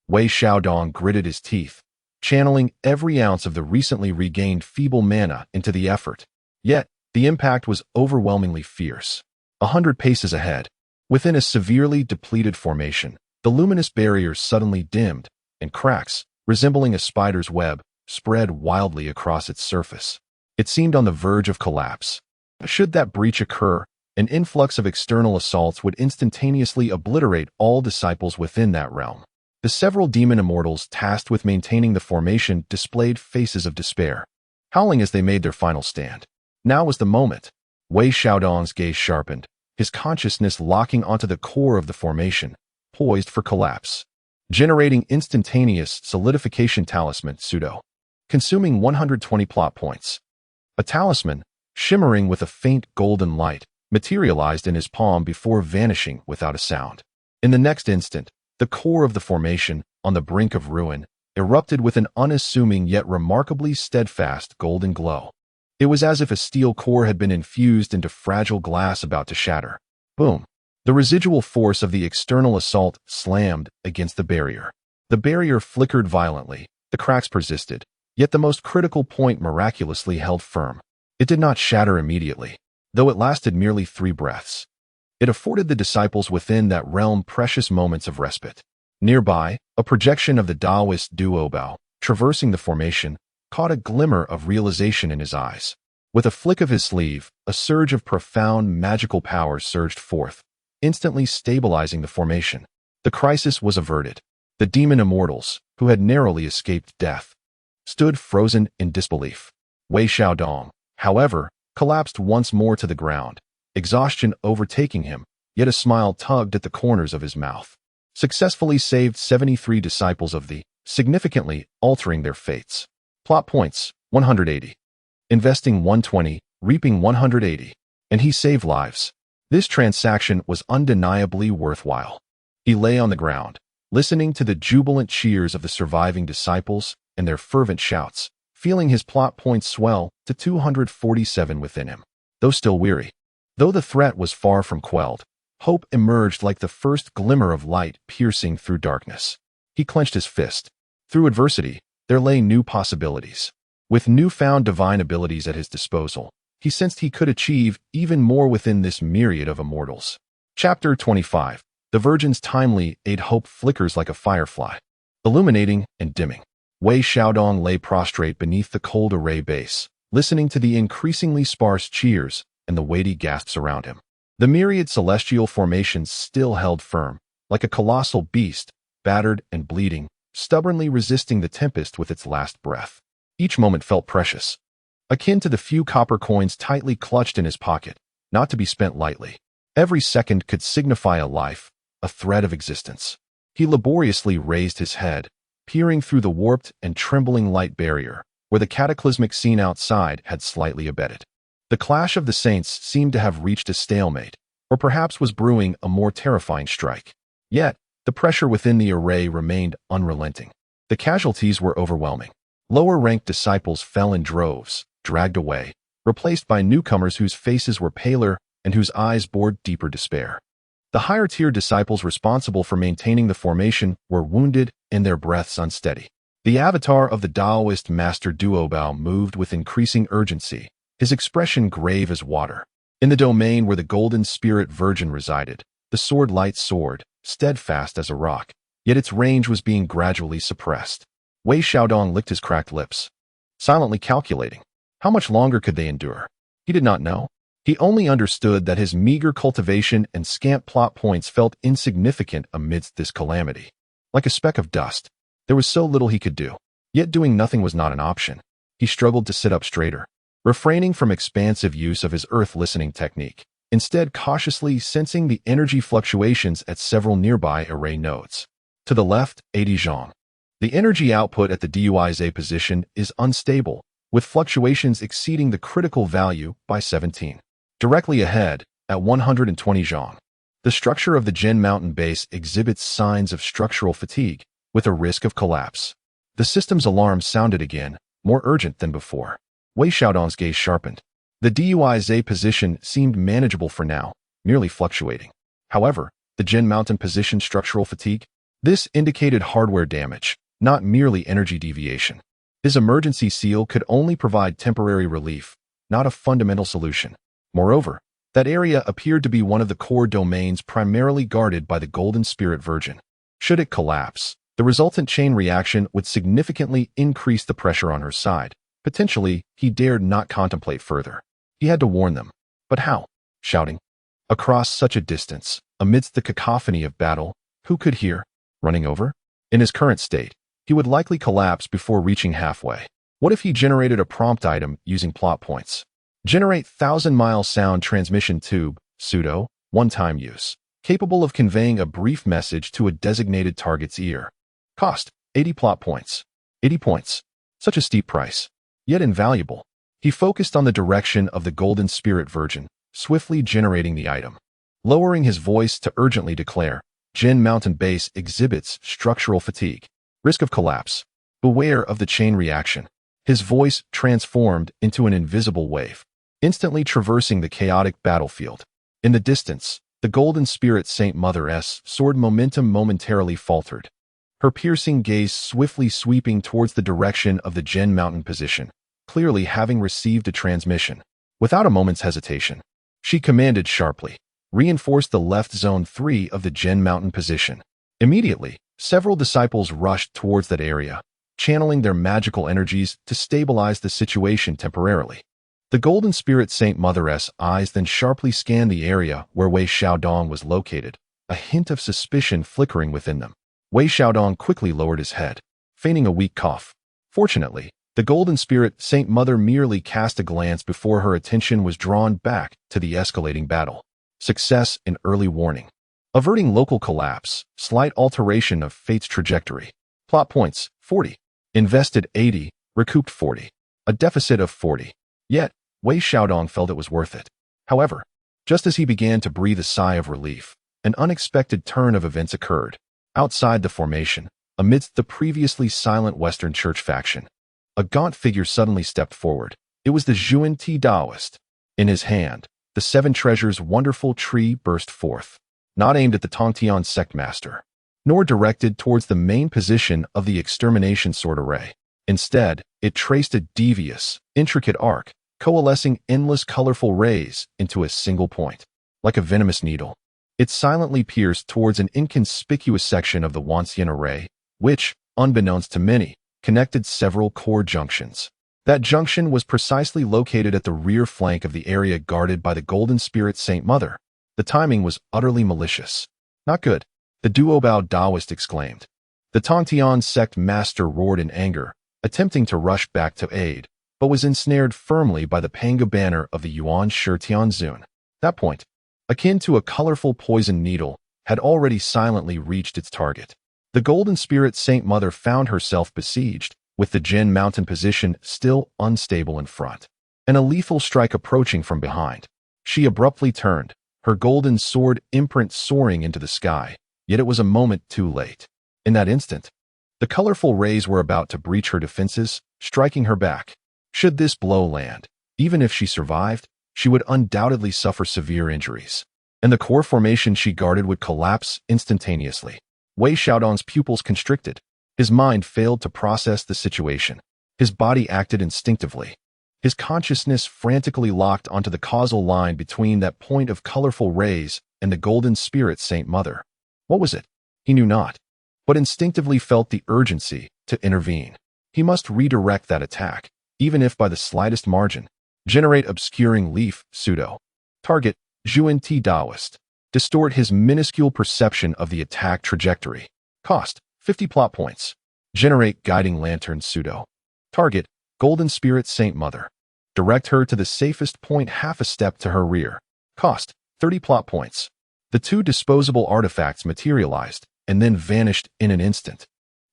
Wei Xiaodong gritted his teeth, channeling every ounce of the recently regained feeble mana into the effort. Yet, the impact was overwhelmingly fierce. 100 paces ahead, within a severely depleted formation, the luminous barrier suddenly dimmed, and cracks, resembling a spider's web, spread wildly across its surface. It seemed on the verge of collapse. Should that breach occur, an influx of external assaults would instantaneously obliterate all disciples within that realm. The several demon immortals tasked with maintaining the formation displayed faces of despair, howling as they made their final stand. Now was the moment. Wei Xiaodong's gaze sharpened, his consciousness locking onto the core of the formation, poised for collapse. Generating instantaneous solidification talisman pseudo, consuming 120 plot points. A talisman, shimmering with a faint golden light, materialized in his palm before vanishing without a sound. In the next instant, the core of the formation, on the brink of ruin, erupted with an unassuming yet remarkably steadfast golden glow. It was as if a steel core had been infused into fragile glass about to shatter. Boom! The residual force of the external assault slammed against the barrier. The barrier flickered violently, the cracks persisted, yet the most critical point miraculously held firm. It did not shatter immediately, though it lasted merely 3 breaths. It afforded the disciples within that realm precious moments of respite. Nearby, a projection of the Taoist Duobao, traversing the formation, caught a glimmer of realization in his eyes. With a flick of his sleeve, a surge of profound magical power surged forth, instantly stabilizing the formation. The crisis was averted. The demon immortals, who had narrowly escaped death, stood frozen in disbelief. Wei Xiaodong, however, collapsed once more to the ground, exhaustion overtaking him, yet a smile tugged at the corners of his mouth. Successfully saved 73 disciples of the, significantly altering their fates. Plot points, 180. Investing 120, reaping 180. And he saved lives. This transaction was undeniably worthwhile. He lay on the ground, listening to the jubilant cheers of the surviving disciples and their fervent shouts, feeling his plot points swell to 247 within him. Though still weary, though the threat was far from quelled, hope emerged like the first glimmer of light piercing through darkness. He clenched his fist. Through adversity, there lay new possibilities. With newfound divine abilities at his disposal, he sensed he could achieve even more within this myriad of immortals. Chapter 25. The Virgin's timely aid hope flickers like a firefly, illuminating and dimming. Wei Xiaodong lay prostrate beneath the cold array base, listening to the increasingly sparse cheers and the weighty gasps around him. The myriad celestial formations still held firm, like a colossal beast, battered and bleeding, stubbornly resisting the tempest with its last breath. Each moment felt precious, akin to the few copper coins tightly clutched in his pocket, not to be spent lightly. Every second could signify a life, a thread of existence. He laboriously raised his head, peering through the warped and trembling light barrier, where the cataclysmic scene outside had slightly abated. The clash of the saints seemed to have reached a stalemate, or perhaps was brewing a more terrifying strike. Yet, the pressure within the array remained unrelenting. The casualties were overwhelming. Lower-ranked disciples fell in droves, dragged away, replaced by newcomers whose faces were paler and whose eyes bore deeper despair. The higher-tier disciples responsible for maintaining the formation were wounded and their breaths unsteady. The avatar of the Taoist master Duobao moved with increasing urgency, his expression grave as water. In the domain where the golden spirit virgin resided, the sword light soared, steadfast as a rock, yet its range was being gradually suppressed. Wei Xiaodong licked his cracked lips, silently calculating. How much longer could they endure? He did not know. He only understood that his meager cultivation and scant plot points felt insignificant amidst this calamity. Like a speck of dust, there was so little he could do. Yet doing nothing was not an option. He struggled to sit up straighter, refraining from expansive use of his earth-listening technique, instead cautiously sensing the energy fluctuations at several nearby array nodes. To the left, 80 zhong. The energy output at the DUI's position is unstable, with fluctuations exceeding the critical value by 17. Directly ahead, at 120 zhong, the structure of the Jin Mountain base exhibits signs of structural fatigue, with a risk of collapse. The system's alarm sounded again, more urgent than before. Wei Xiaodong's gaze sharpened. The DUI's position seemed manageable for now, merely fluctuating. However, the Jin Mountain position structural fatigue? This indicated hardware damage, not merely energy deviation. His emergency seal could only provide temporary relief, not a fundamental solution. Moreover, that area appeared to be one of the core domains primarily guarded by the Golden Spirit Virgin. Should it collapse, the resultant chain reaction would significantly increase the pressure on her side. Potentially, he dared not contemplate further. He had to warn them. But how? Shouting. Across such a distance, amidst the cacophony of battle, who could hear? Running over? In his current state, he would likely collapse before reaching halfway. What if he generated a prompt item using plot points? Generate 1,000-mile sound transmission tube, pseudo, one-time use, capable of conveying a brief message to a designated target's ear. Cost, 80 plot points. 80 points. Such a steep price. Yet invaluable. He focused on the direction of the Golden Spirit Virgin, swiftly generating the item. Lowering his voice to urgently declare, Jin Mountain Base exhibits structural fatigue. Risk of collapse. Beware of the chain reaction. His voice transformed into an invisible wave, instantly traversing the chaotic battlefield. In the distance, the Golden Spirit Saint Mother's sword momentum momentarily faltered, her piercing gaze swiftly sweeping towards the direction of the Jin Mountain position, clearly having received a transmission. Without a moment's hesitation, she commanded sharply, reinforce the left zone 3 of the Jin Mountain position. Immediately, several disciples rushed towards that area, channeling their magical energies to stabilize the situation temporarily. The Golden Spirit Saint Mother's eyes then sharply scanned the area where Wei Xiaodong was located, a hint of suspicion flickering within them. Wei Xiaodong quickly lowered his head, feigning a weak cough. Fortunately, the Golden Spirit Saint Mother merely cast a glance before her attention was drawn back to the escalating battle. Success and early warning. Averting local collapse, slight alteration of fate's trajectory. Plot points, 40. Invested 80, recouped 40. A deficit of 40. Yet, Wei Xiaodong felt it was worth it. However, just as he began to breathe a sigh of relief, an unexpected turn of events occurred. Outside the formation, amidst the previously silent Western Church faction, a gaunt figure suddenly stepped forward. It was the Zhuan Ti Taoist. In his hand, the Seven Treasures wonderful tree burst forth, not aimed at the Tongtian sect master, nor directed towards the main position of the extermination sword array. Instead, it traced a devious, intricate arc, coalescing endless colorful rays into a single point. Like a venomous needle, it silently pierced towards an inconspicuous section of the Wanxian array, which, unbeknownst to many, connected several core junctions. That junction was precisely located at the rear flank of the area guarded by the Golden Spirit Saint Mother. The timing was utterly malicious. Not good, the Duobao Taoist exclaimed. The Tongtian sect master roared in anger, attempting to rush back to aid, but was ensnared firmly by the Panga banner of the Yuan Shitian Zun. That point, akin to a colorful poison needle, had already silently reached its target. The Golden Spirit Saint Mother found herself besieged, with the Jin Mountain position still unstable in front, and a lethal strike approaching from behind. She abruptly turned, her golden sword imprint soaring into the sky, yet it was a moment too late. In that instant, the colorful rays were about to breach her defenses, striking her back. Should this blow land, even if she survived, she would undoubtedly suffer severe injuries, and the core formation she guarded would collapse instantaneously. Wei Xiaodong's pupils constricted. His mind failed to process the situation. His body acted instinctively. His consciousness frantically locked onto the causal line between that point of colorful rays and the Golden Spirit Saint Mother. What was it? He knew not, but instinctively felt the urgency to intervene. He must redirect that attack, even if by the slightest margin. Generate obscuring leaf, pseudo. Target, Zhuan Ti Taoist. Distort his minuscule perception of the attack trajectory. Cost, 50 plot points. Generate guiding lantern, pseudo. Target, Golden Spirit Saint Mother. Direct her to the safest point half a step to her rear. Cost, 30 plot points. The two disposable artifacts materialized and then vanished in an instant.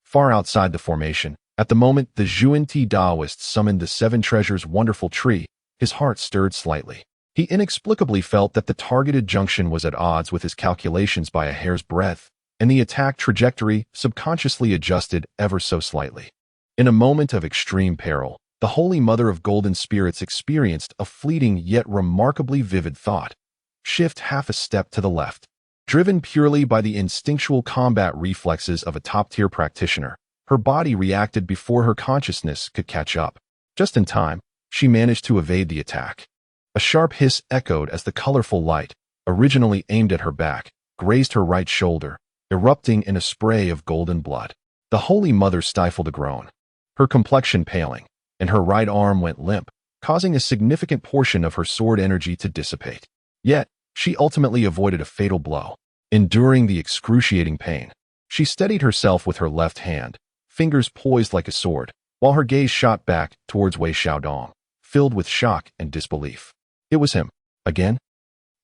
Far outside the formation, at the moment the Zhuan Ti Taoist summoned the Seven Treasures wonderful tree, his heart stirred slightly. He inexplicably felt that the targeted junction was at odds with his calculations by a hair's breadth, and the attack trajectory subconsciously adjusted ever so slightly. In a moment of extreme peril, the Holy Mother of Golden Spirits experienced a fleeting yet remarkably vivid thought. Shift half a step to the left. Driven purely by the instinctual combat reflexes of a top-tier practitioner, her body reacted before her consciousness could catch up. Just in time, she managed to evade the attack. A sharp hiss echoed as the colorful light, originally aimed at her back, grazed her right shoulder, erupting in a spray of golden blood. The Holy Mother stifled a groan, her complexion paling, and her right arm went limp, causing a significant portion of her sword energy to dissipate. Yet, she ultimately avoided a fatal blow. Enduring the excruciating pain, she steadied herself with her left hand, fingers poised like a sword, while her gaze shot back towards Wei Xiaodong, filled with shock and disbelief. It was him, again?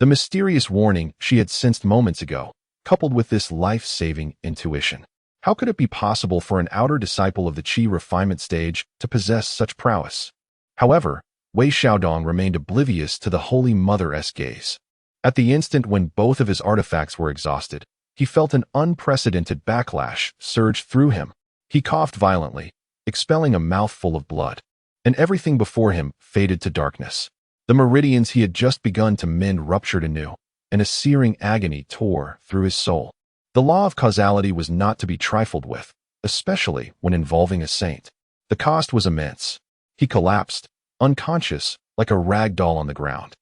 The mysterious warning she had sensed moments ago, coupled with this life-saving intuition. How could it be possible for an outer disciple of the Qi refinement stage to possess such prowess? However, Wei Xiaodong remained oblivious to the Holy Mother's gaze. At the instant when both of his artifacts were exhausted, he felt an unprecedented backlash surge through him. He coughed violently, expelling a mouthful of blood, and everything before him faded to darkness. The meridians he had just begun to mend ruptured anew, and a searing agony tore through his soul. The law of causality was not to be trifled with, especially when involving a saint. The cost was immense. He collapsed, unconscious, like a rag doll on the ground.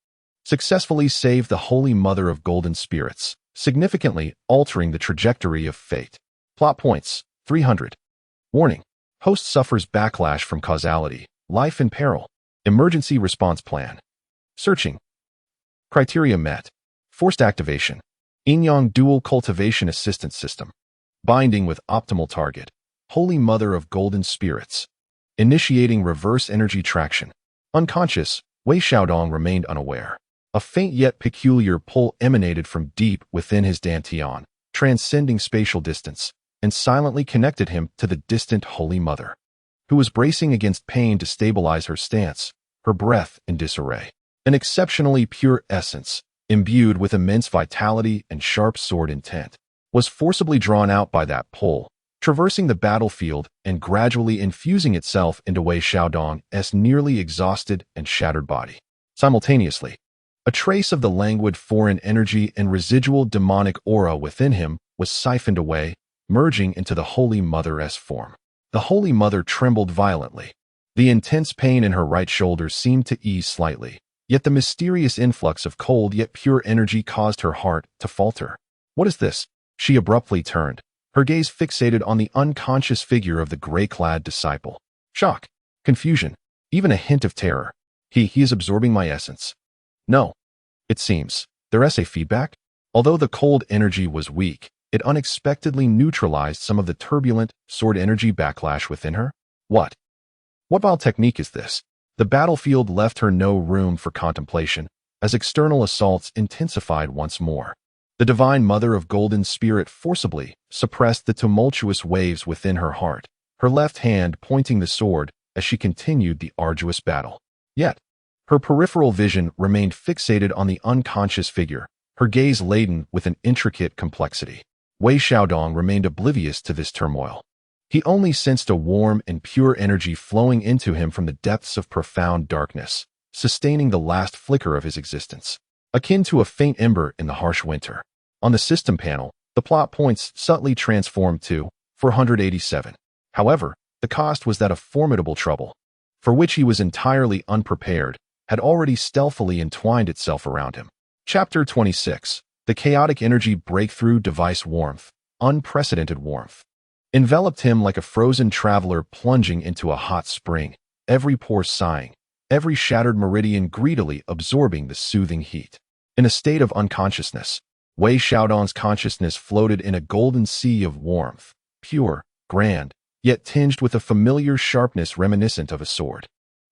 Successfully saved the Holy Mother of Golden Spirits, significantly altering the trajectory of fate. Plot points, 300. Warning. Host suffers backlash from causality, life in peril. Emergency response plan. Searching. Criteria met. Forced activation. Yin-Yang dual cultivation assistance system. Binding with optimal target. Holy Mother of Golden Spirits. Initiating reverse energy traction. Unconscious, Wei Xiaodong remained unaware. A faint yet peculiar pull emanated from deep within his dantian, transcending spatial distance, and silently connected him to the distant Holy Mother, who was bracing against pain to stabilize her stance, her breath in disarray. An exceptionally pure essence, imbued with immense vitality and sharp sword intent, was forcibly drawn out by that pull, traversing the battlefield and gradually infusing itself into Wei Xiaodong's nearly exhausted and shattered body. Simultaneously, a trace of the languid foreign energy and residual demonic aura within him was siphoned away, merging into the Holy Mother's form. The Holy Mother trembled violently. The intense pain in her right shoulder seemed to ease slightly, yet the mysterious influx of cold yet pure energy caused her heart to falter. What is this? She abruptly turned, her gaze fixated on the unconscious figure of the gray-clad disciple. Shock, confusion, even a hint of terror. He is absorbing my essence. No, it seems. Their essay feedback? Although the cold energy was weak, it unexpectedly neutralized some of the turbulent sword energy backlash within her. What vile technique is this? The battlefield left her no room for contemplation, as external assaults intensified once more. The Divine Mother of Golden Spirit forcibly suppressed the tumultuous waves within her heart, her left hand pointing the sword as she continued the arduous battle. Yet, her peripheral vision remained fixated on the unconscious figure, her gaze laden with an intricate complexity. Wei Xiaodong remained oblivious to this turmoil. He only sensed a warm and pure energy flowing into him from the depths of profound darkness, sustaining the last flicker of his existence. Akin to a faint ember in the harsh winter. On the system panel, the plot points subtly transformed to 487. However, the cost was that of formidable trouble, for which he was entirely unprepared, had already stealthily entwined itself around him. Chapter 26. The chaotic energy breakthrough device warmth, unprecedented warmth, enveloped him like a frozen traveler plunging into a hot spring, every pore sighing, every shattered meridian greedily absorbing the soothing heat. In a state of unconsciousness, Wei Xiaodong's consciousness floated in a golden sea of warmth, pure, grand, yet tinged with a familiar sharpness reminiscent of a sword.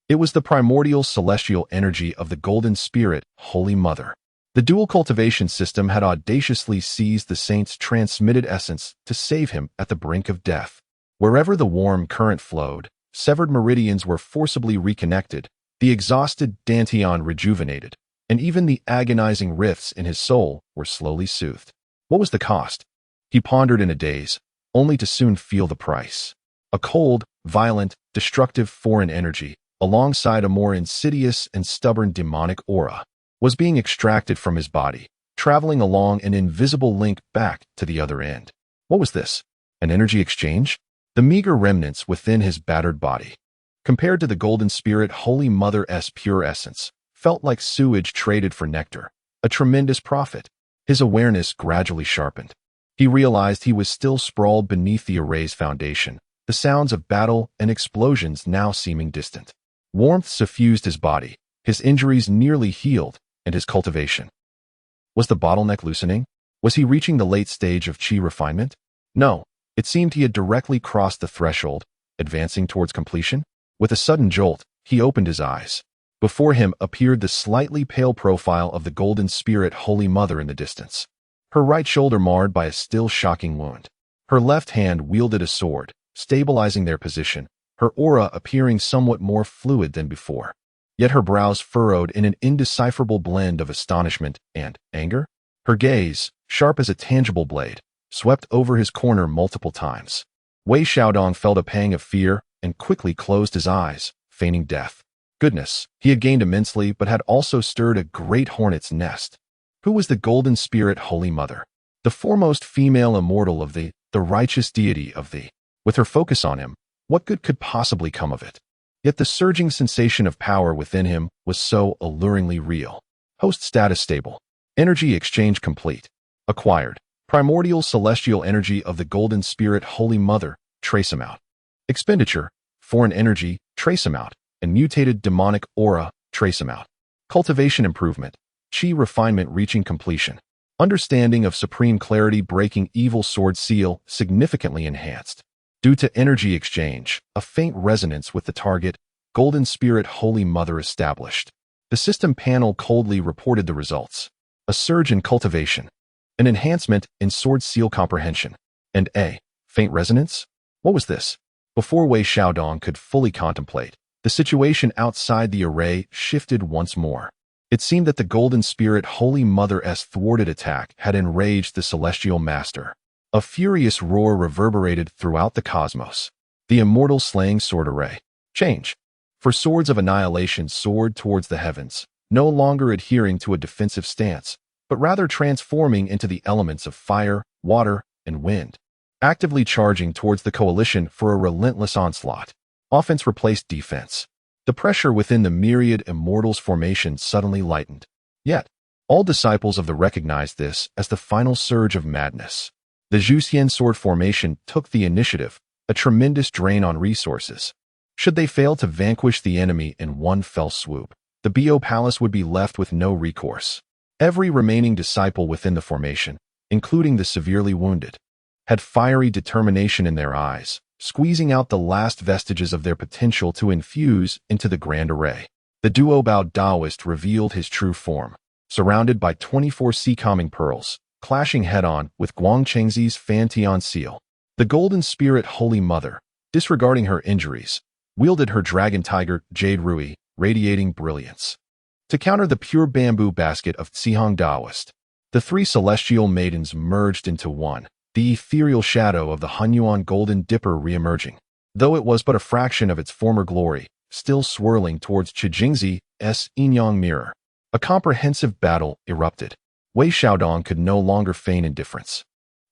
It was the primordial celestial energy of the Golden Spirit, Holy Mother. The dual cultivation system had audaciously seized the saint's transmitted essence to save him at the brink of death. Wherever the warm current flowed, severed meridians were forcibly reconnected, the exhausted Dantian rejuvenated, and even the agonizing rifts in his soul were slowly soothed. What was the cost? He pondered in a daze, only to soon feel the price. A cold, violent, destructive foreign energy, alongside a more insidious and stubborn demonic aura, was being extracted from his body, traveling along an invisible link back to the other end. What was this? An energy exchange? The meager remnants within his battered body, compared to the Golden Spirit Holy Mother's pure essence, felt like sewage traded for nectar, a tremendous profit. His awareness gradually sharpened. He realized he was still sprawled beneath the array's foundation, the sounds of battle and explosions now seeming distant. Warmth suffused his body, his injuries nearly healed, and his cultivation. Was the bottleneck loosening? Was he reaching the late stage of chi refinement? No, it seemed he had directly crossed the threshold, advancing towards completion. With a sudden jolt, he opened his eyes. Before him appeared the slightly pale profile of the Golden Spirit Holy Mother in the distance. Her right shoulder marred by a still shocking wound. Her left hand wielded a sword, stabilizing their position, her aura appearing somewhat more fluid than before. Yet her brows furrowed in an indecipherable blend of astonishment and anger. Her gaze, sharp as a tangible blade, swept over his corner multiple times. Wei Xiaodong felt a pang of fear and quickly closed his eyes, feigning death. Goodness, he had gained immensely but had also stirred a great hornet's nest. Who was the Golden Spirit Holy Mother? The foremost female immortal of the righteous deity of the. With her focus on him, what good could possibly come of it? Yet the surging sensation of power within him was so alluringly real. Host status stable. Energy exchange complete. Acquired. Primordial celestial energy of the Golden Spirit Holy Mother, trace amount. Expenditure. Foreign energy, trace amount. And mutated demonic aura, trace amount. Cultivation improvement. Chi refinement reaching completion. Understanding of supreme clarity breaking evil sword seal significantly enhanced. Due to energy exchange, a faint resonance with the target, Golden Spirit Holy Mother established. The system panel coldly reported the results. A surge in cultivation. An enhancement in sword seal comprehension. And a faint resonance? What was this? Before Wei Xiaodong could fully contemplate, the situation outside the array shifted once more. It seemed that the Golden Spirit Holy Mother's thwarted attack had enraged the Celestial Master. A furious roar reverberated throughout the cosmos. The immortal slaying sword array. Change. For swords of annihilation soared towards the heavens, no longer adhering to a defensive stance, but rather transforming into the elements of fire, water, and wind, actively charging towards the coalition for a relentless onslaught. Offense replaced defense. The pressure within the myriad Immortals formation suddenly lightened. Yet, all disciples of the recognized this as the final surge of madness. The Zhuxian sword formation took the initiative, a tremendous drain on resources. Should they fail to vanquish the enemy in one fell swoop, the Bo Palace would be left with no recourse. Every remaining disciple within the formation, including the severely wounded, had fiery determination in their eyes, squeezing out the last vestiges of their potential to infuse into the grand array. The duo Bao Daoist revealed his true form, surrounded by 24 sea-calming pearls, clashing head-on with Guangchengzi's Fantian seal. The Golden Spirit Holy Mother, disregarding her injuries, wielded her dragon tiger Jade Rui, radiating brilliance. To counter the pure bamboo basket of Zihong Daoist, the three celestial maidens merged into one, the ethereal shadow of the Hunyuan Golden Dipper re-emerging, though it was but a fraction of its former glory, still swirling towards Qijingzi's Yinyang mirror. A comprehensive battle erupted. Wei Xiaodong could no longer feign indifference.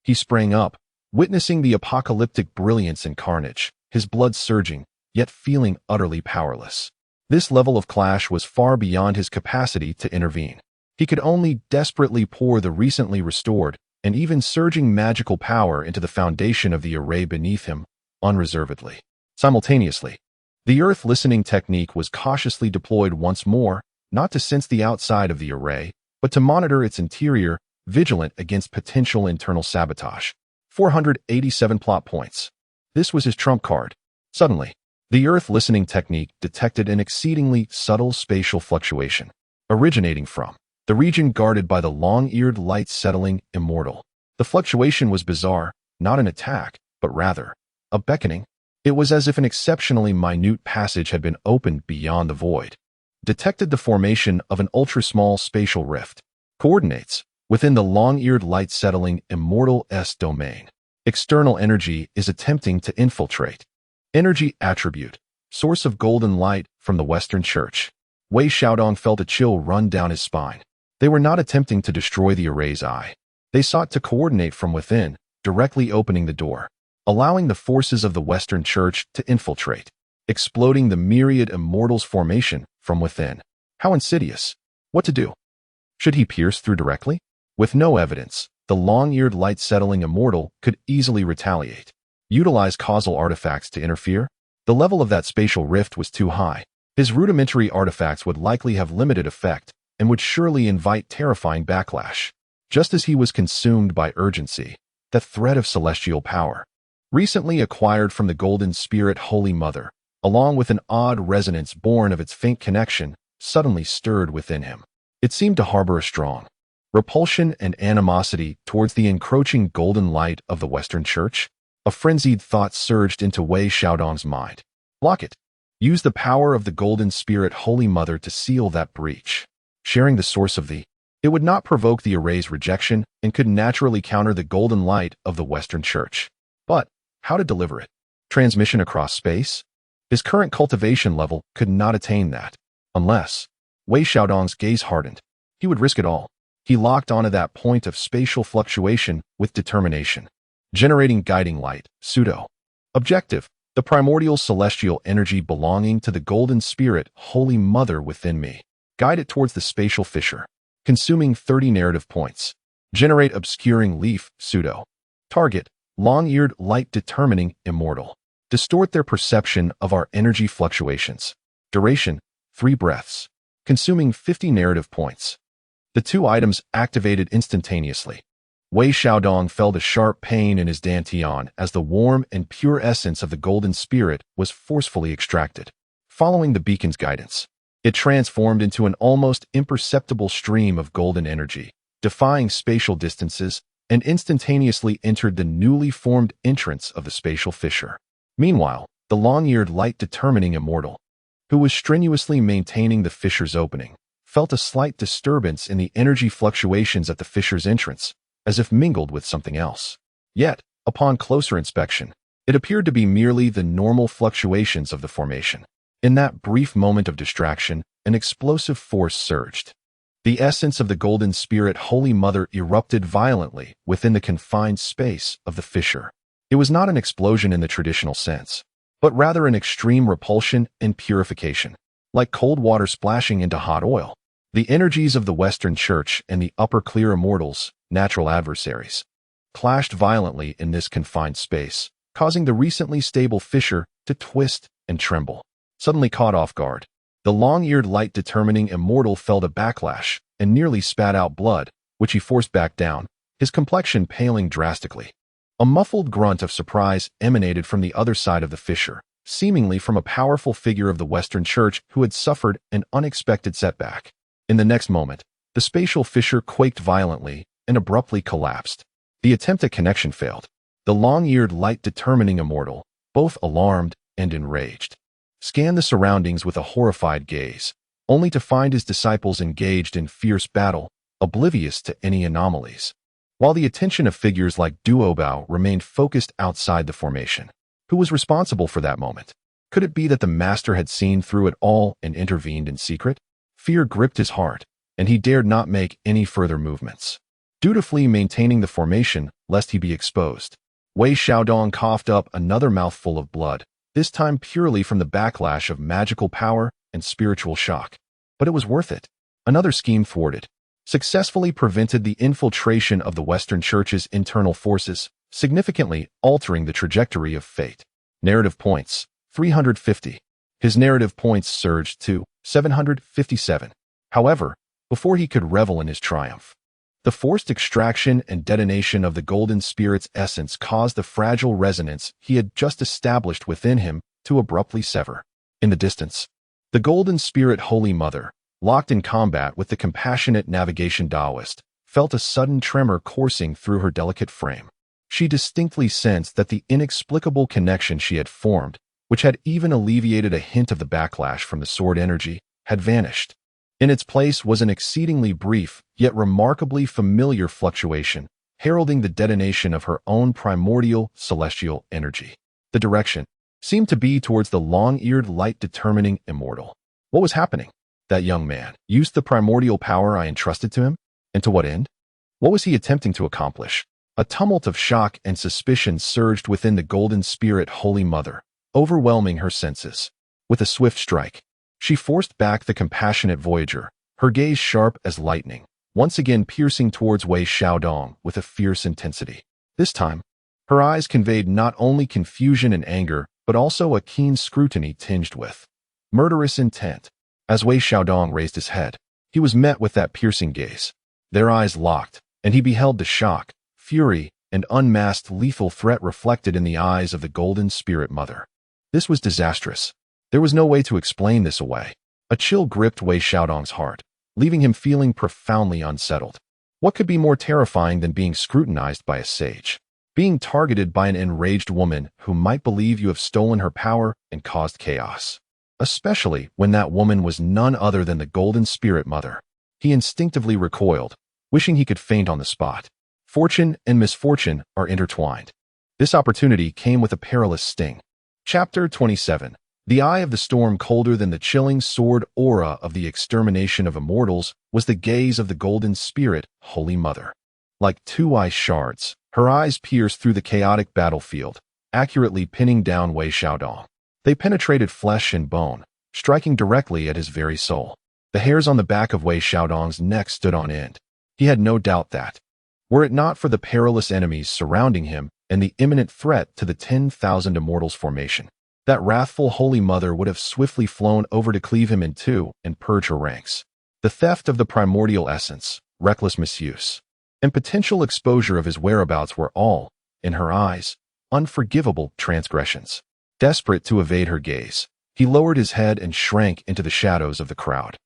He sprang up, witnessing the apocalyptic brilliance and carnage, his blood surging, yet feeling utterly powerless. This level of clash was far beyond his capacity to intervene. He could only desperately pour the recently restored and even surging magical power into the foundation of the array beneath him, unreservedly. Simultaneously, the earth listening technique was cautiously deployed once more, not to sense the outside of the array, but to monitor its interior, vigilant against potential internal sabotage. 487 plot points. This was his trump card. Suddenly, the earth listening technique detected an exceedingly subtle spatial fluctuation, originating from the region guarded by the long-eared light-settling immortal. The fluctuation was bizarre, not an attack, but rather a beckoning. It was as if an exceptionally minute passage had been opened beyond the void. Detected the formation of an ultra-small spatial rift. Coordinates within the long-eared light-settling immortal S domain. External energy is attempting to infiltrate. Energy attribute, source of golden light from the Western Church. Wei Xiaodong felt a chill run down his spine. They were not attempting to destroy the array's eye. They sought to coordinate from within, directly opening the door, allowing the forces of the Western Church to infiltrate, exploding the myriad Immortals formation from within. How insidious. What to do? Should he pierce through directly? With no evidence, the long-eared light-settling Immortal could easily retaliate. Utilize causal artifacts to interfere? The level of that spatial rift was too high. His rudimentary artifacts would likely have limited effect and would surely invite terrifying backlash. Just as he was consumed by urgency, the thread of celestial power, recently acquired from the Golden Spirit Holy Mother, along with an odd resonance born of its faint connection, suddenly stirred within him. It seemed to harbor a strong repulsion and animosity towards the encroaching golden light of the Western Church. A frenzied thought surged into Wei Xiaodong's mind. Block it. Use the power of the Golden Spirit Holy Mother to seal that breach. Sharing the source of it would not provoke the array's rejection and could naturally counter the golden light of the Western Church. But how to deliver it? Transmission across space? His current cultivation level could not attain that. Unless Wei Xiaodong's gaze hardened. He would risk it all. He locked onto that point of spatial fluctuation with determination. Generating guiding light, pseudo. Objective, the primordial celestial energy belonging to the Golden Spirit Holy Mother within me. Guide it towards the spatial fissure. Consuming 30 narrative points. Generate obscuring leaf, pseudo. Target, long-eared light determining immortal. Distort their perception of our energy fluctuations. Duration, 3 breaths. Consuming 50 narrative points. The 2 items activated instantaneously. Wei Xiaodong felt a sharp pain in his dantian as the warm and pure essence of the Golden Spirit was forcefully extracted. Following the beacon's guidance, it transformed into an almost imperceptible stream of golden energy, defying spatial distances, and instantaneously entered the newly formed entrance of the spatial fissure. Meanwhile, the long-eared light-determining immortal, who was strenuously maintaining the fissure's opening, felt a slight disturbance in the energy fluctuations at the fissure's entrance, as if mingled with something else. Yet, upon closer inspection, it appeared to be merely the normal fluctuations of the formation. In that brief moment of distraction, an explosive force surged. The essence of the Golden Spirit Holy Mother erupted violently within the confined space of the fissure. It was not an explosion in the traditional sense. but rather an extreme repulsion and purification, like cold water splashing into hot oil. The energies of the Western Church and the upper clear immortals, natural adversaries, clashed violently in this confined space, causing the recently stable fissure to twist and tremble. Suddenly caught off guard, the long-eared light-determining immortal felt a backlash and nearly spat out blood, which he forced back down, his complexion paling drastically. A muffled grunt of surprise emanated from the other side of the fissure, seemingly from a powerful figure of the Western Church who had suffered an unexpected setback. In the next moment, the spatial fissure quaked violently and abruptly collapsed. The attempt at connection failed. The long-eared light-determining immortal, both alarmed and enraged, scanned the surroundings with a horrified gaze, only to find his disciples engaged in fierce battle, oblivious to any anomalies. While the attention of figures like Duobao remained focused outside the formation. Who was responsible for that moment? Could it be that the master had seen through it all and intervened in secret? Fear gripped his heart, and he dared not make any further movements, dutifully maintaining the formation lest he be exposed. Wei Xiaodong coughed up another mouthful of blood, this time purely from the backlash of magical power and spiritual shock. But it was worth it. Another scheme thwarted, successfully prevented the infiltration of the Western Church's internal forces, significantly altering the trajectory of fate. Narrative points, 350. His narrative points surged to 757. However, before he could revel in his triumph, the forced extraction and detonation of the golden spirit's essence caused the fragile resonance he had just established within him to abruptly sever. In the distance, the golden spirit Holy Mother, locked in combat with the compassionate navigation Taoist, felt a sudden tremor coursing through her delicate frame. She distinctly sensed that the inexplicable connection she had formed, which had even alleviated a hint of the backlash from the sword energy, had vanished. In its place was an exceedingly brief, yet remarkably familiar fluctuation, heralding the detonation of her own primordial celestial energy. The direction seemed to be towards the long-eared light-determining immortal. What was happening? That young man used the primordial power I entrusted to him? And to what end? What was he attempting to accomplish? A tumult of shock and suspicion surged within the golden spirit Holy Mother, overwhelming her senses. With a swift strike, she forced back the compassionate voyager, her gaze sharp as lightning, once again piercing towards Wei Xiaodong with a fierce intensity. This time, her eyes conveyed not only confusion and anger, but also a keen scrutiny tinged with murderous intent. As Wei Xiaodong raised his head, he was met with that piercing gaze. Their eyes locked, and he beheld the shock, fury, and unmasked lethal threat reflected in the eyes of the golden spirit mother. This was disastrous. There was no way to explain this away. A chill gripped Wei Xiaodong's heart, leaving him feeling profoundly unsettled. What could be more terrifying than being scrutinized by a sage? Being targeted by an enraged woman who might believe you have stolen her power and caused chaos. Especially when that woman was none other than the golden spirit mother. He instinctively recoiled, wishing he could faint on the spot. Fortune and misfortune are intertwined. This opportunity came with a perilous sting. Chapter 27. The eye of the storm, colder than the chilling sword aura of the extermination of immortals, was the gaze of the golden spirit, Holy Mother. Like two ice shards, her eyes pierced through the chaotic battlefield, accurately pinning down Wei Xiaodong. They penetrated flesh and bone, striking directly at his very soul. The hairs on the back of Wei Xiaodong's neck stood on end. He had no doubt that, were it not for the perilous enemies surrounding him and the imminent threat to the 10,000 immortals formation, that wrathful Holy Mother would have swiftly flown over to cleave him in two and purge her ranks. The theft of the primordial essence, reckless misuse, and potential exposure of his whereabouts were all, in her eyes, unforgivable transgressions. Desperate to evade her gaze, he lowered his head and shrank into the shadows of the crowd,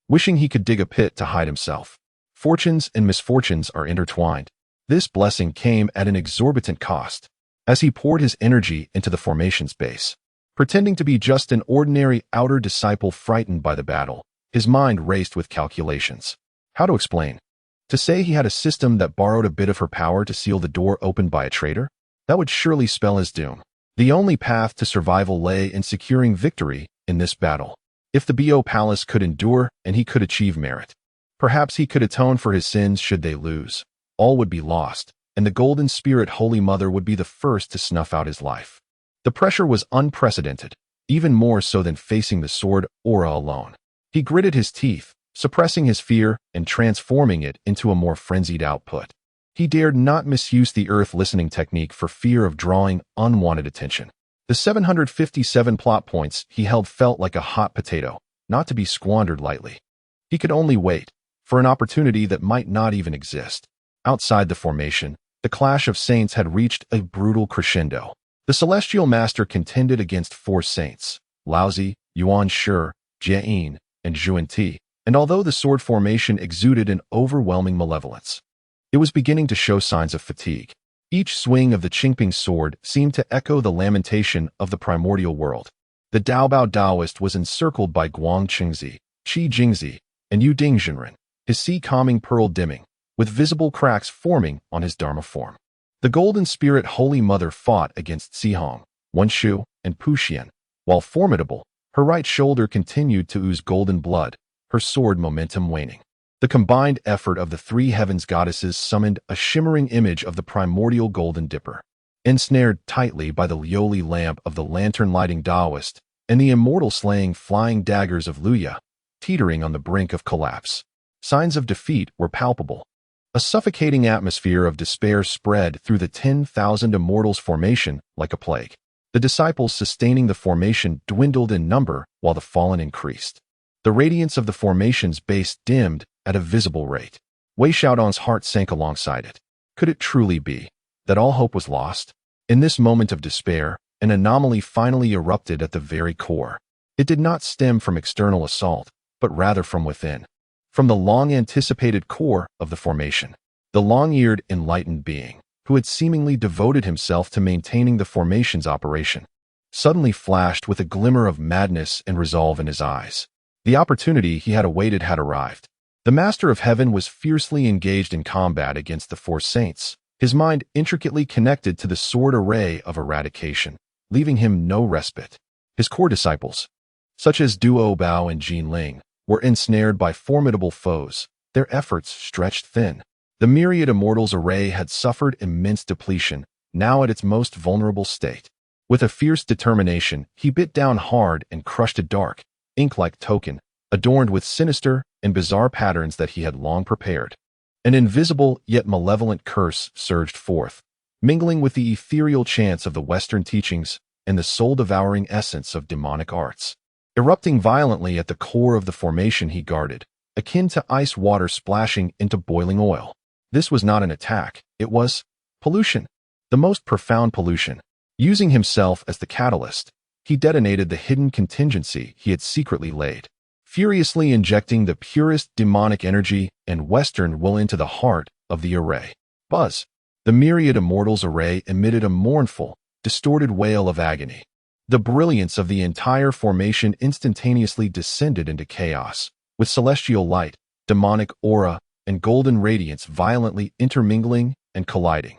wishing he could dig a pit to hide himself. Fortunes and misfortunes are intertwined. This blessing came at an exorbitant cost. As he poured his energy into the formation's base, pretending to be just an ordinary outer disciple frightened by the battle, his mind raced with calculations. How to explain? To say he had a system that borrowed a bit of her power to seal the door opened by a traitor? That would surely spell his doom. The only path to survival lay in securing victory in this battle. If the Bo Palace could endure and he could achieve merit, perhaps he could atone for his sins should they lose. All would be lost, and the golden spirit Holy Mother would be the first to snuff out his life. The pressure was unprecedented, even more so than facing the sword aura alone. He gritted his teeth, suppressing his fear and transforming it into a more frenzied output. He dared not misuse the earth listening technique for fear of drawing unwanted attention. The 757 plot points he held felt like a hot potato, not to be squandered lightly. He could only wait for an opportunity that might not even exist. Outside the formation, the clash of saints had reached a brutal crescendo. The Celestial Master contended against 4 saints, Laozi, Yuan Shi, Jieyin, and Zhuan Ti, and although the sword formation exuded an overwhelming malevolence, it was beginning to show signs of fatigue. Each swing of the Qingping sword seemed to echo the lamentation of the primordial world. The Daobao Daoist was encircled by Guang Qingzi, Qi Jingzi, and Yu Dingjinren, his sea calming pearl dimming, with visible cracks forming on his Dharma form. The Golden Spirit Holy Mother fought against Sihong, Wenshu, and Puxian. While formidable, her right shoulder continued to ooze golden blood, her sword momentum waning. The combined effort of the 3 heavens goddesses summoned a shimmering image of the primordial golden dipper. Ensnared tightly by the Lioli lamp of the lantern-lighting Taoist and the immortal-slaying flying daggers of Luya, teetering on the brink of collapse. Signs of defeat were palpable. A suffocating atmosphere of despair spread through the 10,000 immortals formation like a plague. The disciples sustaining the formation dwindled in number while the fallen increased. The radiance of the formation's base dimmed at a visible rate. Wei Xiaodong's heart sank alongside it. Could it truly be that all hope was lost? In this moment of despair, an anomaly finally erupted at the very core. It did not stem from external assault, but rather from within. From the long-anticipated core of the formation, the long-eared, enlightened being, who had seemingly devoted himself to maintaining the formation's operation, suddenly flashed with a glimmer of madness and resolve in his eyes. The opportunity he had awaited had arrived. The Master of Heaven was fiercely engaged in combat against the 4 saints, his mind intricately connected to the sword array of eradication, leaving him no respite. His core disciples, such as Duo Bao and Jin Ling, were ensnared by formidable foes, their efforts stretched thin. The myriad immortals array had suffered immense depletion, now at its most vulnerable state. With a fierce determination, he bit down hard and crushed a dark, ink-like token, adorned with sinister and bizarre patterns that he had long prepared. An invisible yet malevolent curse surged forth, mingling with the ethereal chants of the Western teachings and the soul-devouring essence of demonic arts. Erupting violently at the core of the formation he guarded, akin to ice water splashing into boiling oil. This was not an attack, it was pollution, the most profound pollution. Using himself as the catalyst, he detonated the hidden contingency he had secretly laid, furiously injecting the purest demonic energy and Western will into the heart of the array. Buzz! The myriad immortals array emitted a mournful, distorted wail of agony. The brilliance of the entire formation instantaneously descended into chaos, with celestial light, demonic aura, and golden radiance violently intermingling and colliding.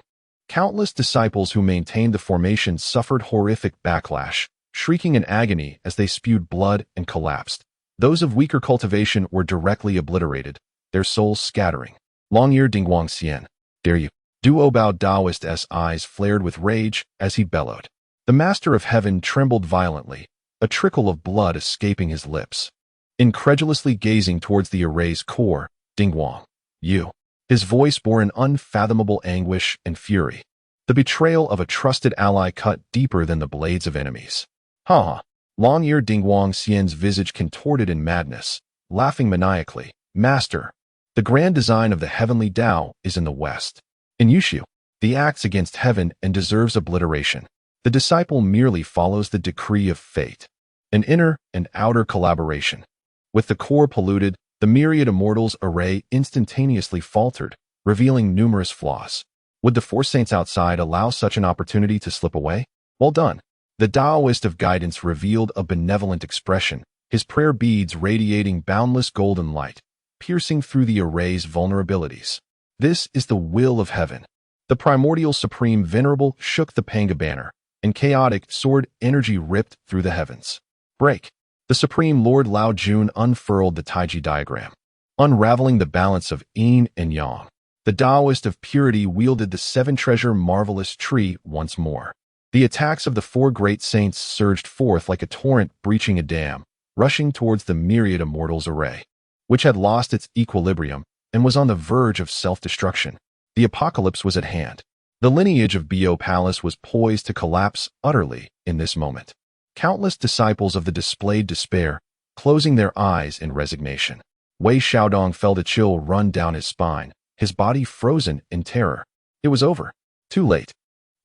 Countless disciples who maintained the formation suffered horrific backlash, shrieking in agony as they spewed blood and collapsed. Those of weaker cultivation were directly obliterated, their souls scattering. Long-eared Dingguang Xian, dare you? Duo Bao Daoist's eyes flared with rage as he bellowed. The Master of Heaven trembled violently, a trickle of blood escaping his lips. Incredulously gazing towards the array's core, Dingguang, you. His voice bore an unfathomable anguish and fury. The betrayal of a trusted ally cut deeper than the blades of enemies. Ha! Long-eared Dingguang Xian's visage contorted in madness, laughing maniacally. Master, the grand design of the heavenly Tao is in the West. In Yushu, the acts against heaven and deserves obliteration. The disciple merely follows the decree of fate, an inner and outer collaboration. With the core polluted, the myriad immortals array instantaneously faltered, revealing numerous flaws. Would the 4 saints outside allow such an opportunity to slip away? Well done. The Taoist of guidance revealed a benevolent expression, his prayer beads radiating boundless golden light, piercing through the array's vulnerabilities. This is the will of heaven. The primordial supreme venerable shook the Panga banner, and chaotic sword energy ripped through the heavens. Break. The Supreme Lord Lao Jun unfurled the Taiji diagram, unraveling the balance of yin and yang. The Taoist of purity wielded the 7-treasure marvelous tree once more. The attacks of the four great saints surged forth like a torrent breaching a dam, rushing towards the myriad immortals' array, which had lost its equilibrium and was on the verge of self-destruction. The apocalypse was at hand. The lineage of Bo Palace was poised to collapse utterly in this moment. Countless disciples of the displayed despair, closing their eyes in resignation. Wei Xiaodong felt a chill run down his spine, his body frozen in terror. It was over. Too late.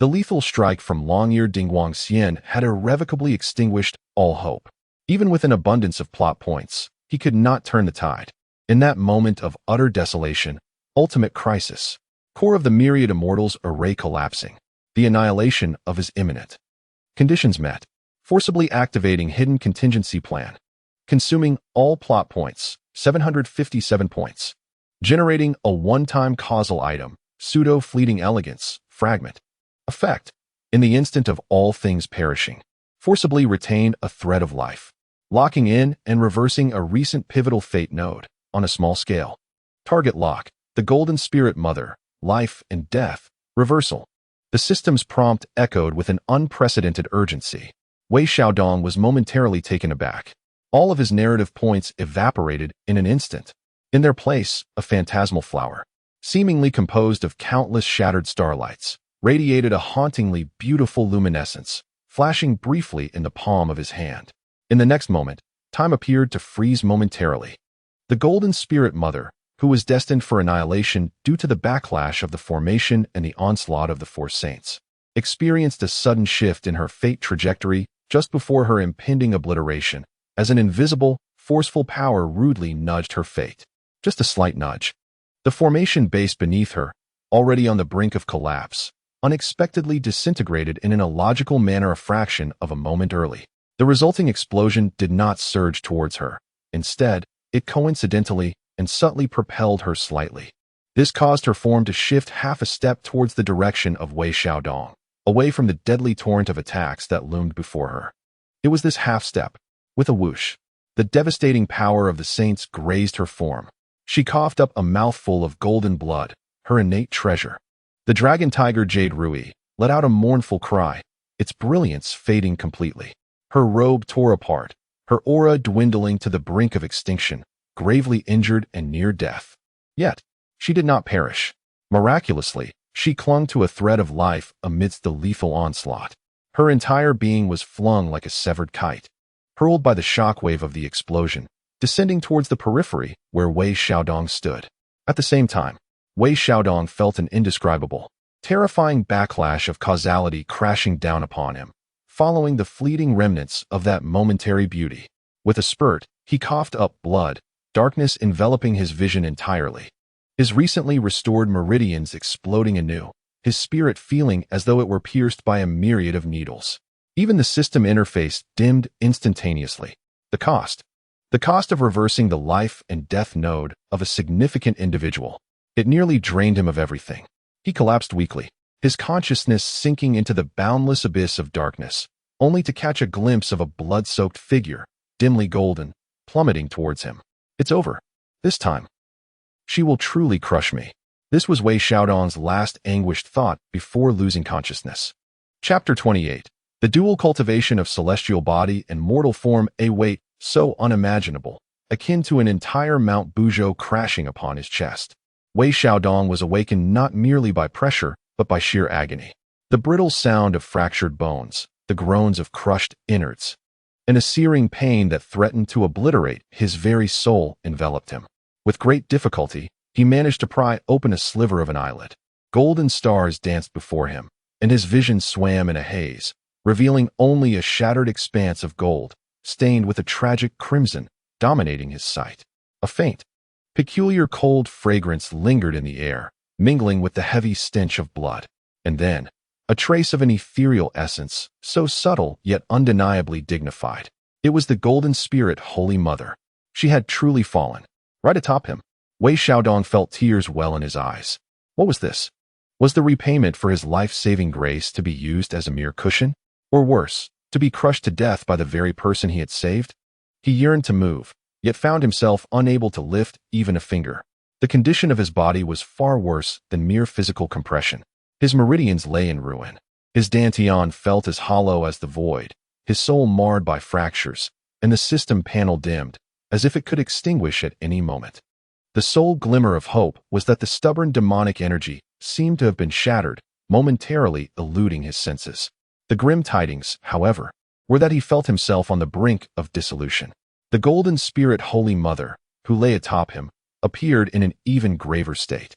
The lethal strike from Long-Ear Dingguang Xian had irrevocably extinguished all hope. Even with an abundance of plot points, he could not turn the tide. In that moment of utter desolation, ultimate crisis, core of the myriad immortals array collapsing, the annihilation of his imminent. Conditions met. Forcibly activating hidden contingency plan. Consuming all plot points, 757 points. Generating a one-time causal item, pseudo-fleeting elegance, fragment. Effect. In the instant of all things perishing. Forcibly retain a thread of life. Locking in and reversing a recent pivotal fate node, on a small scale. Target lock. The Golden Spirit Mother. Life and death. Reversal. The system's prompt echoed with an unprecedented urgency. Wei Xiaodong was momentarily taken aback. All of his narrative points evaporated in an instant. In their place, a phantasmal flower, seemingly composed of countless shattered starlights, radiated a hauntingly beautiful luminescence, flashing briefly in the palm of his hand. In the next moment, time appeared to freeze momentarily. The Golden Spirit Mother, who was destined for annihilation due to the backlash of the formation and the onslaught of the four saints, experienced a sudden shift in her fate trajectory just before her impending obliteration, as an invisible, forceful power rudely nudged her fate. Just a slight nudge. The formation base beneath her, already on the brink of collapse, unexpectedly disintegrated in an illogical manner a fraction of a moment early. The resulting explosion did not surge towards her. Instead, it coincidentally and subtly propelled her slightly. This caused her form to shift half a step towards the direction of Wei Xiaodong, away from the deadly torrent of attacks that loomed before her. It was this half step. With a whoosh, the devastating power of the saints grazed her form. She coughed up a mouthful of golden blood, her innate treasure. The dragon tiger Jade Rui let out a mournful cry, its brilliance fading completely. Her robe tore apart, her aura dwindling to the brink of extinction, gravely injured and near death. Yet, she did not perish. Miraculously, she clung to a thread of life amidst the lethal onslaught. Her entire being was flung like a severed kite, hurled by the shockwave of the explosion, descending towards the periphery where Wei Xiaodong stood. At the same time, Wei Xiaodong felt an indescribable, terrifying backlash of causality crashing down upon him, following the fleeting remnants of that momentary beauty. With a spurt, he coughed up blood, darkness enveloping his vision entirely. His recently restored meridians exploding anew, his spirit feeling as though it were pierced by a myriad of needles. Even the system interface dimmed instantaneously. The cost of reversing the life and death node of a significant individual. It nearly drained him of everything. He collapsed weakly, his consciousness sinking into the boundless abyss of darkness, only to catch a glimpse of a blood-soaked figure, dimly golden, plummeting towards him. It's over. This time. She will truly crush me. This was Wei Xiaodong's last anguished thought before losing consciousness. Chapter 28. The dual cultivation of celestial body and mortal form, a weight so unimaginable, akin to an entire Mount Buzhou crashing upon his chest. Wei Xiaodong was awakened not merely by pressure, but by sheer agony. The brittle sound of fractured bones, the groans of crushed innards, and a searing pain that threatened to obliterate his very soul enveloped him. With great difficulty, he managed to pry open a sliver of an eyelid. Golden stars danced before him, and his vision swam in a haze, revealing only a shattered expanse of gold, stained with a tragic crimson, dominating his sight. A faint, peculiar cold fragrance lingered in the air, mingling with the heavy stench of blood. And then, a trace of an ethereal essence, so subtle yet undeniably dignified. It was the Golden Spirit Holy Mother. She had truly fallen. Right atop him, Wei Xiaodong felt tears well in his eyes. What was this? Was the repayment for his life-saving grace to be used as a mere cushion? Or worse, to be crushed to death by the very person he had saved? He yearned to move, yet found himself unable to lift even a finger. The condition of his body was far worse than mere physical compression. His meridians lay in ruin. His dantian felt as hollow as the void, his soul marred by fractures, and the system panel dimmed, as if it could extinguish at any moment. The sole glimmer of hope was that the stubborn demonic energy seemed to have been shattered, momentarily eluding his senses. The grim tidings, however, were that he felt himself on the brink of dissolution. The golden spirit Holy Mother, who lay atop him, appeared in an even graver state.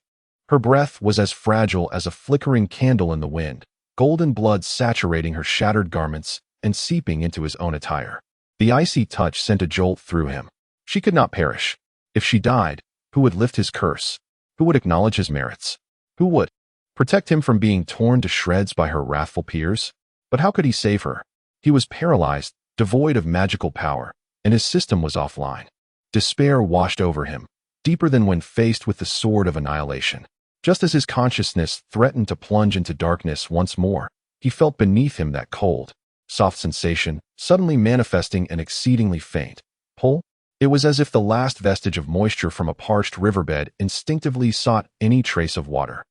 Her breath was as fragile as a flickering candle in the wind, golden blood saturating her shattered garments and seeping into his own attire. The icy touch sent a jolt through him. She could not perish. If she died, who would lift his curse? Who would acknowledge his merits? Who would protect him from being torn to shreds by her wrathful peers? But how could he save her? He was paralyzed, devoid of magical power, and his system was offline. Despair washed over him, deeper than when faced with the sword of annihilation. Just as his consciousness threatened to plunge into darkness once more, he felt beneath him that cold, soft sensation, suddenly manifesting an exceedingly faint pull. It was as if the last vestige of moisture from a parched riverbed instinctively sought any trace of water.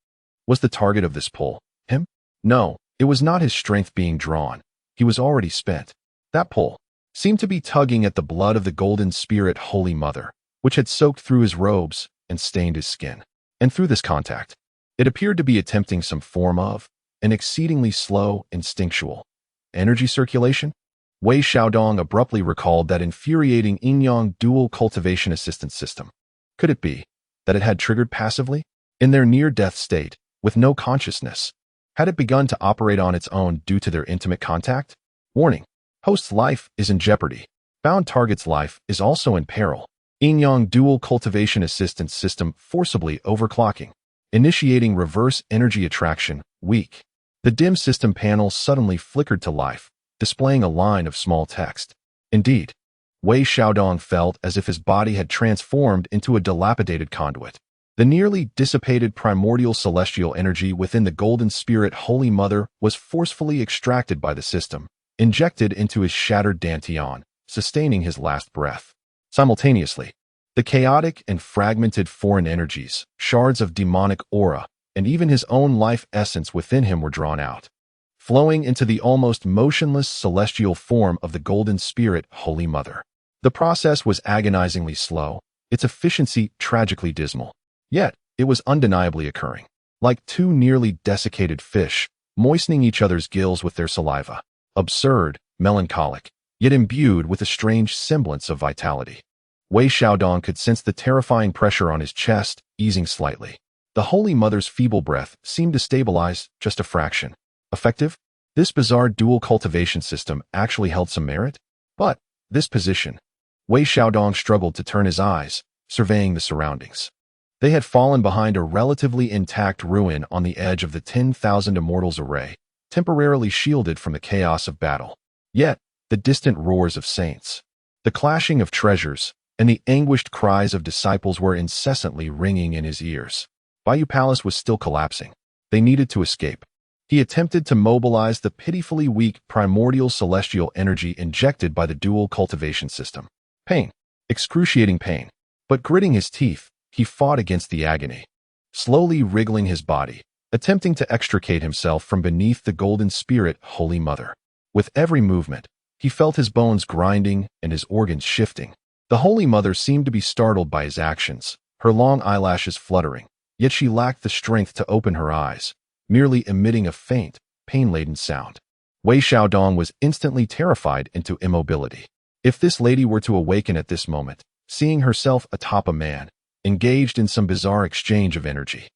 Was the target of this pull him? No, it was not his strength being drawn. He was already spent. That pull seemed to be tugging at the blood of the golden spirit Holy Mother, which had soaked through his robes and stained his skin. And through this contact, it appeared to be attempting some form of an exceedingly slow, instinctual energy circulation. Wei Xiaodong abruptly recalled that infuriating yin-yang dual cultivation assistance system. Could it be that it had triggered passively? In their near-death state, with no consciousness, had it begun to operate on its own due to their intimate contact? Warning: host's life is in jeopardy. Bound target's life is also in peril. Yin-yang dual cultivation assistance system forcibly overclocking. Initiating reverse energy attraction, weak. The dim system panel suddenly flickered to life, displaying a line of small text. Indeed, Wei Xiaodong felt as if his body had transformed into a dilapidated conduit. The nearly dissipated primordial celestial energy within the golden spirit Holy Mother was forcefully extracted by the system, injected into his shattered dantian, sustaining his last breath. Simultaneously, the chaotic and fragmented foreign energies, shards of demonic aura, and even his own life essence within him were drawn out, flowing into the almost motionless celestial form of the golden spirit Holy Mother. The process was agonizingly slow, its efficiency tragically dismal. Yet, it was undeniably occurring, like two nearly desiccated fish, moistening each other's gills with their saliva. Absurd, melancholic, yet imbued with a strange semblance of vitality. Wei Xiaodong could sense the terrifying pressure on his chest, easing slightly. The Holy Mother's feeble breath seemed to stabilize just a fraction. Effective? This bizarre dual cultivation system actually held some merit? But, this position. Wei Xiaodong struggled to turn his eyes, surveying the surroundings. They had fallen behind a relatively intact ruin on the edge of the 10,000 Immortals array, temporarily shielded from the chaos of battle. Yet, the distant roars of saints, the clashing of treasures, and the anguished cries of disciples were incessantly ringing in his ears. Bayou Palace was still collapsing. They needed to escape. He attempted to mobilize the pitifully weak primordial celestial energy injected by the dual cultivation system. Pain. Excruciating pain. But gritting his teeth, he fought against the agony, slowly wriggling his body, attempting to extricate himself from beneath the golden spirit Holy Mother. With every movement, he felt his bones grinding and his organs shifting. The Holy Mother seemed to be startled by his actions, her long eyelashes fluttering, yet she lacked the strength to open her eyes, merely emitting a faint, pain-laden sound. Wei Xiaodong was instantly terrified into immobility. If this lady were to awaken at this moment, seeing herself atop a man, engaged in some bizarre exchange of energy,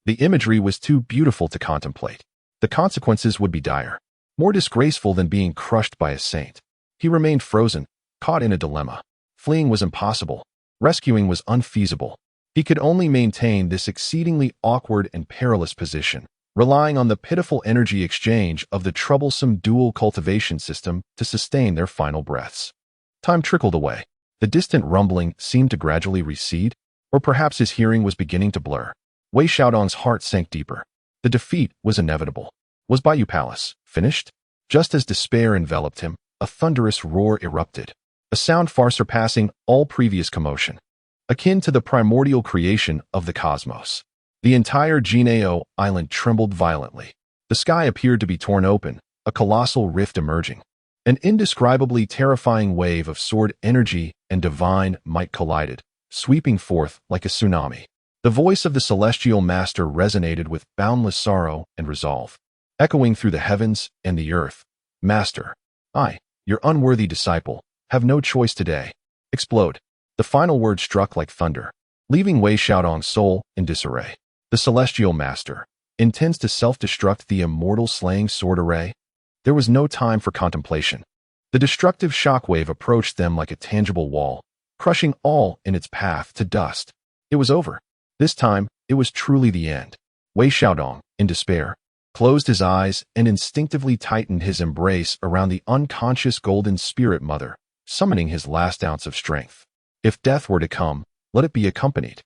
the imagery was too beautiful to contemplate. The consequences would be dire, more disgraceful than being crushed by a saint. He remained frozen, caught in a dilemma. Fleeing was impossible. Rescuing was unfeasible. He could only maintain this exceedingly awkward and perilous position, relying on the pitiful energy exchange of the troublesome dual cultivation system to sustain their final breaths. Time trickled away. The distant rumbling seemed to gradually recede, or perhaps his hearing was beginning to blur. Wei Xiaodong's heart sank deeper. The defeat was inevitable. Was Bayou Palace finished? Just as despair enveloped him, a thunderous roar erupted, a sound far surpassing all previous commotion, akin to the primordial creation of the cosmos. The entire Jinao island trembled violently. The sky appeared to be torn open, a colossal rift emerging. An indescribably terrifying wave of sword energy and divine might collided, sweeping forth like a tsunami. The voice of the celestial master resonated with boundless sorrow and resolve, echoing through the heavens and the earth. Master, I, your unworthy disciple, have no choice today. Explode. The final word struck like thunder, leaving Wei Xiaodong's soul in disarray. The celestial master intends to self-destruct the immortal slaying sword array? There was no time for contemplation. The destructive shockwave approached them like a tangible wall, crushing all in its path to dust. It was over. This time, it was truly the end. Wei Xiaodong, in despair, closed his eyes and instinctively tightened his embrace around the unconscious golden spirit mother, summoning his last ounce of strength. If death were to come, let it be accompanied.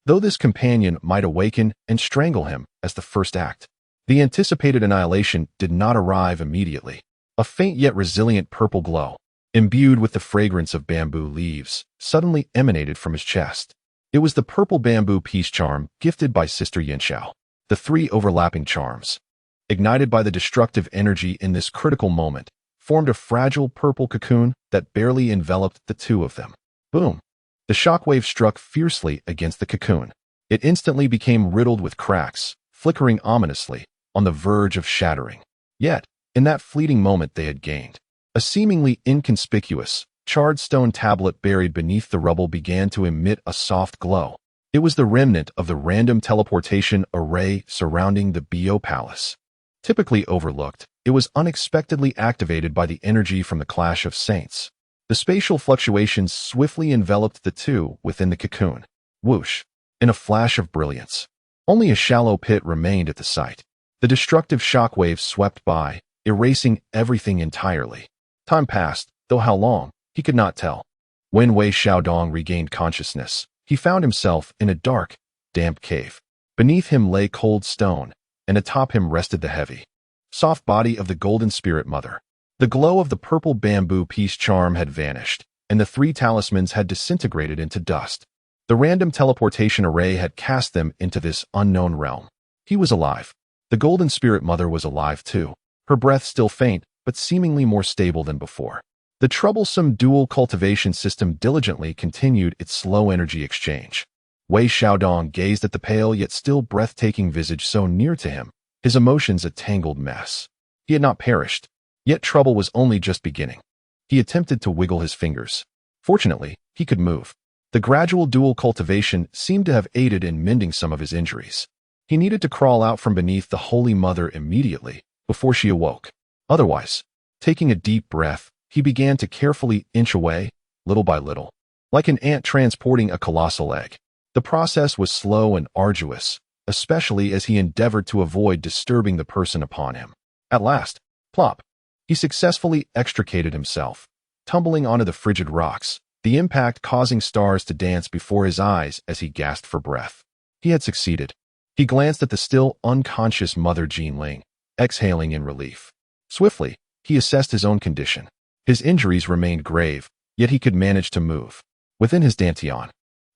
Though this companion might awaken and strangle him as the first act, the anticipated annihilation did not arrive immediately. A faint yet resilient purple glow, imbued with the fragrance of bamboo leaves, suddenly emanated from his chest. It was the purple bamboo peace charm gifted by Sister Yinxiao. The three overlapping charms, ignited by the destructive energy in this critical moment, formed a fragile purple cocoon that barely enveloped the two of them. Boom! The shockwave struck fiercely against the cocoon. It instantly became riddled with cracks, flickering ominously, on the verge of shattering. Yet, in that fleeting moment they had gained. A seemingly inconspicuous, charred stone tablet buried beneath the rubble began to emit a soft glow. It was the remnant of the random teleportation array surrounding the Bio Palace. Typically overlooked, it was unexpectedly activated by the energy from the Clash of Saints. The spatial fluctuations swiftly enveloped the two within the cocoon. Whoosh! In a flash of brilliance. Only a shallow pit remained at the site. The destructive shockwave swept by, erasing everything entirely. Time passed, though how long, he could not tell. When Wei Xiaodong regained consciousness, he found himself in a dark, damp cave. Beneath him lay cold stone, and atop him rested the heavy, soft body of the Golden Spirit Mother. The glow of the purple bamboo peace charm had vanished, and the three talismans had disintegrated into dust. The random teleportation array had cast them into this unknown realm. He was alive. The Golden Spirit Mother was alive too, her breath still faint, but seemingly more stable than before. The troublesome dual cultivation system diligently continued its slow energy exchange. Wei Xiaodong gazed at the pale yet still breathtaking visage so near to him, his emotions a tangled mess. He had not perished, yet trouble was only just beginning. He attempted to wiggle his fingers. Fortunately, he could move. The gradual dual cultivation seemed to have aided in mending some of his injuries. He needed to crawl out from beneath the Holy Mother immediately, before she awoke. Otherwise, taking a deep breath, he began to carefully inch away, little by little, like an ant transporting a colossal egg. The process was slow and arduous, especially as he endeavored to avoid disturbing the person upon him. At last, plop! He successfully extricated himself, tumbling onto the frigid rocks, the impact causing stars to dance before his eyes as he gasped for breath. He had succeeded. He glanced at the still unconscious Mother Jinling, exhaling in relief. Swiftly, he assessed his own condition. His injuries remained grave, yet he could manage to move. Within his dantian,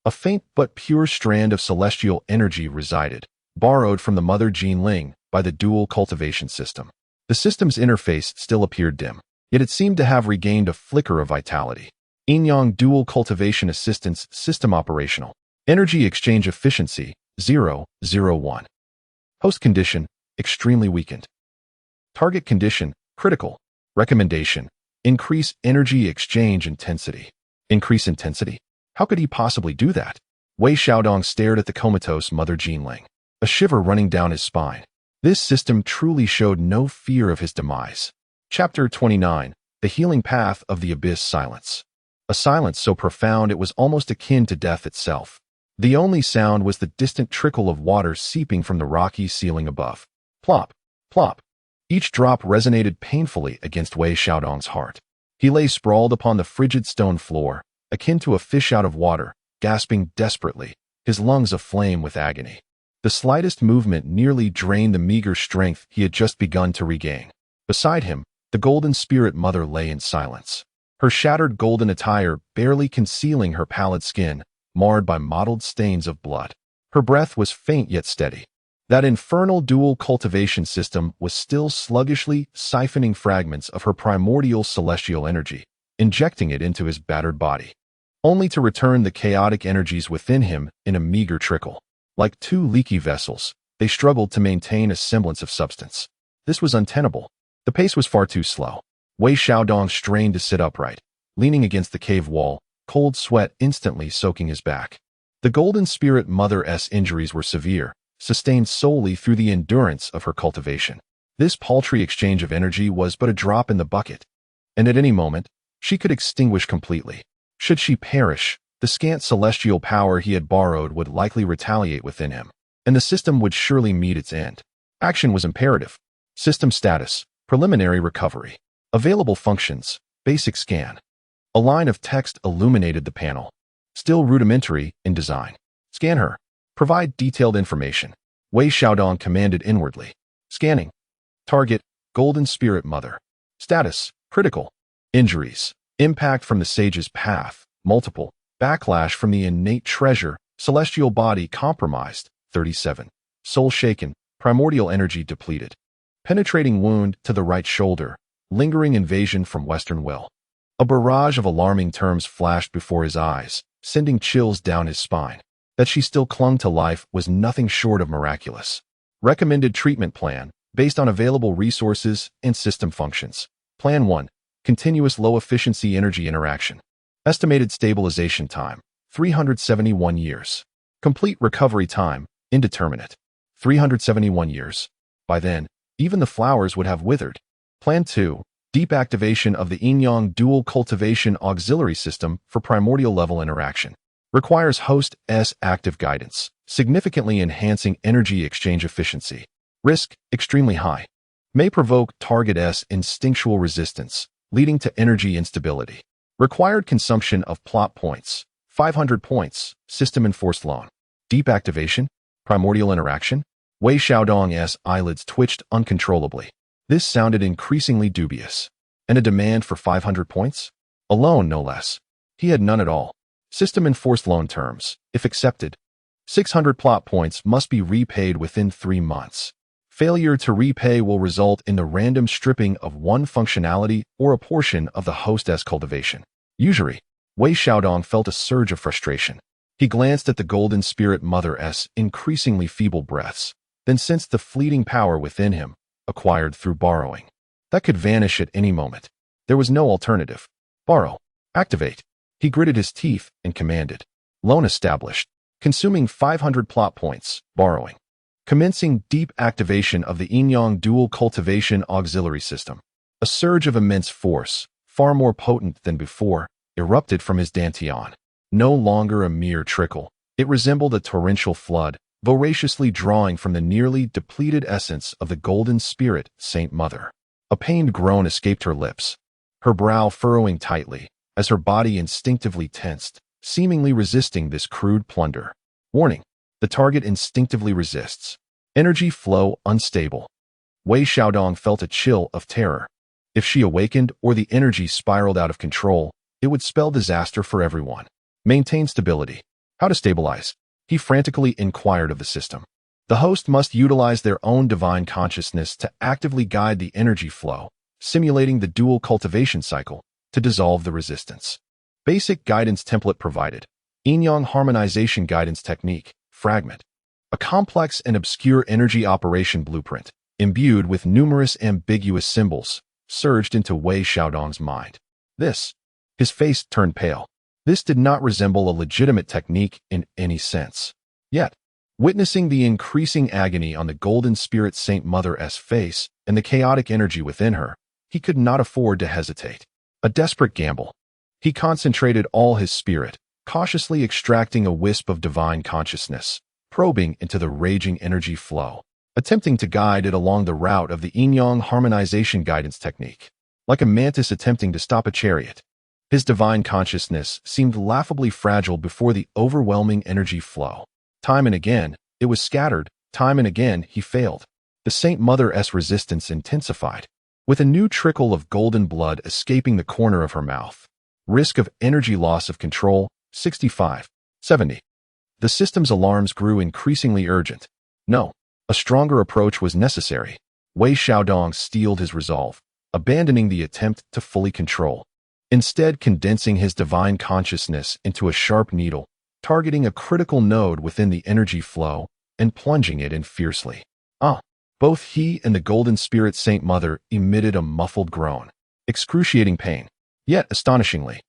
a faint but pure strand of celestial energy resided, borrowed from the Mother Jinling by the dual cultivation system. The system's interface still appeared dim, yet it seemed to have regained a flicker of vitality. Yin-Yang Dual Cultivation Assistance System Operational. Energy Exchange Efficiency, 0.01. Host Condition, Extremely Weakened. Target Condition, Critical. Recommendation, Increase Energy Exchange Intensity. Increase intensity? How could he possibly do that? Wei Xiaodong stared at the comatose Mother Jinling, a shiver running down his spine. This system truly showed no fear of his demise. Chapter 29, The Healing Path of the Abyss Silence. A silence so profound it was almost akin to death itself. The only sound was the distant trickle of water seeping from the rocky ceiling above. Plop, plop. Each drop resonated painfully against Wei Xiaodong's heart. He lay sprawled upon the frigid stone floor, akin to a fish out of water, gasping desperately, his lungs aflame with agony. The slightest movement nearly drained the meager strength he had just begun to regain. Beside him, the Golden Spirit Mother lay in silence, her shattered golden attire barely concealing her pallid skin, marred by mottled stains of blood. Her breath was faint yet steady. That infernal dual cultivation system was still sluggishly siphoning fragments of her primordial celestial energy, injecting it into his battered body, only to return the chaotic energies within him in a meager trickle. Like two leaky vessels, they struggled to maintain a semblance of substance. This was untenable. The pace was far too slow. Wei Xiaodong strained to sit upright, leaning against the cave wall, cold sweat instantly soaking his back. The Golden Spirit Mother's injuries were severe, sustained solely through the endurance of her cultivation. This paltry exchange of energy was but a drop in the bucket, and at any moment, she could extinguish completely. Should she perish, the scant celestial power he had borrowed would likely retaliate within him, and the system would surely meet its end. Action was imperative. System status, preliminary recovery. Available functions, basic scan. A line of text illuminated the panel. Still rudimentary in design. Scan her. Provide detailed information. Wei Xiaodong commanded inwardly. Scanning. Target, Golden Spirit Mother. Status, critical. Injuries. Impact from the sage's path, multiple. Backlash from the innate treasure, celestial body compromised, 37. Soul shaken, primordial energy depleted. Penetrating wound to the right shoulder, lingering invasion from Western will. A barrage of alarming terms flashed before his eyes, sending chills down his spine. That she still clung to life was nothing short of miraculous. Recommended treatment plan, based on available resources and system functions. Plan 1. Continuous low-efficiency energy interaction. Estimated stabilization time, 371 years. Complete recovery time, indeterminate. 371 years. By then, even the flowers would have withered. Plan 2. Deep activation of the yin-yang dual cultivation auxiliary system for primordial level interaction. Requires host's active guidance, significantly enhancing energy exchange efficiency. Risk, extremely high. May provoke target's instinctual resistance, leading to energy instability. Required consumption of plot points, 500 points, system enforced loan. Deep activation, primordial interaction. Wei Xiaodong's eyelids twitched uncontrollably. This sounded increasingly dubious. And a demand for 500 points? A loan, no less. He had none at all. System enforced loan terms, if accepted. 600 plot points must be repaid within 3 months. Failure to repay will result in the random stripping of one functionality or a portion of the host's cultivation. Usury. Wei Xiaodong felt a surge of frustration. He glanced at the Golden Spirit Mother's increasingly feeble breaths, then sensed the fleeting power within him, acquired through borrowing. That could vanish at any moment. There was no alternative. Borrow. Activate. He gritted his teeth and commanded. Loan established. Consuming 500 plot points. Borrowing. Commencing deep activation of the yin-yang dual cultivation auxiliary system. A surge of immense force, far more potent than before, erupted from his dantian. No longer a mere trickle. It resembled a torrential flood, voraciously drawing from the nearly depleted essence of the Golden Spirit Saint Mother. A pained groan escaped her lips, her brow furrowing tightly, as her body instinctively tensed, seemingly resisting this crude plunder. Warning. The target instinctively resists. Energy flow unstable. Wei Xiaodong felt a chill of terror. If she awakened or the energy spiraled out of control, it would spell disaster for everyone. Maintain stability. How to stabilize? He frantically inquired of the system. The host must utilize their own divine consciousness to actively guide the energy flow, simulating the dual cultivation cycle, to dissolve the resistance. Basic guidance template provided. Yin-yang harmonization guidance technique. Fragment. A complex and obscure energy operation blueprint, imbued with numerous ambiguous symbols, surged into Wei Xiaodong's mind. His face turned pale. This did not resemble a legitimate technique in any sense. Yet, witnessing the increasing agony on the Golden Spirit Saint Mother's face and the chaotic energy within her, he could not afford to hesitate. A desperate gamble. He concentrated all his spirit, cautiously extracting a wisp of divine consciousness, probing into the raging energy flow, attempting to guide it along the route of the yin-yang harmonization guidance technique. Like a mantis attempting to stop a chariot, his divine consciousness seemed laughably fragile before the overwhelming energy flow. Time and again, it was scattered. Time and again, he failed. The Saint Mother's resistance intensified, with a new trickle of golden blood escaping the corner of her mouth. Risk of energy loss of control, 65, 70. The system's alarms grew increasingly urgent. No. A stronger approach was necessary. Wei Xiaodong steeled his resolve, abandoning the attempt to fully control, instead condensing his divine consciousness into a sharp needle, targeting a critical node within the energy flow and plunging it in fiercely. Both he and the Golden Spirit Saint Mother emitted a muffled groan. Excruciating pain. Yet, astonishingly,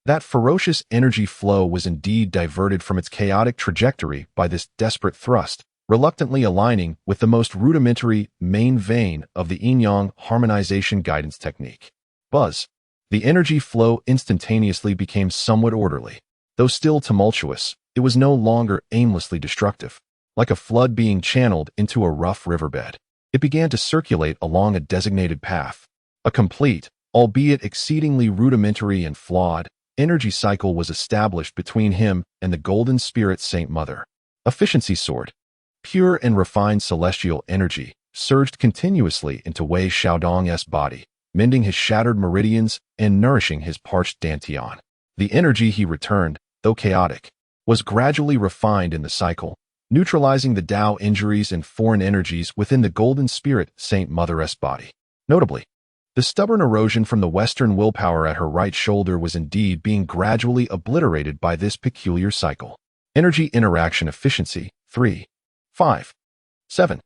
that ferocious energy flow was indeed diverted from its chaotic trajectory by this desperate thrust, reluctantly aligning with the most rudimentary main vein of the yin-yang harmonization guidance technique. Buzz. The energy flow instantaneously became somewhat orderly. Though still tumultuous, it was no longer aimlessly destructive. Like a flood being channeled into a rough riverbed, it began to circulate along a designated path. A complete, albeit exceedingly rudimentary and flawed, energy cycle was established between him and the Golden Spirit Saint Mother. Efficiency soared. Pure and refined celestial energy surged continuously into Wei Xiaodong's body, mending his shattered meridians and nourishing his parched dantian. The energy he returned, though chaotic, was gradually refined in the cycle, neutralizing the Tao injuries and foreign energies within the Golden Spirit Saint Mother's body. Notably, the stubborn erosion from the Western willpower at her right shoulder was indeed being gradually obliterated by this peculiar cycle. Energy interaction efficiency, 3. 5. 7.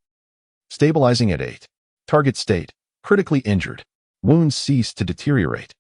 Stabilizing at 8. Target state, critically injured. Wounds ceased to deteriorate.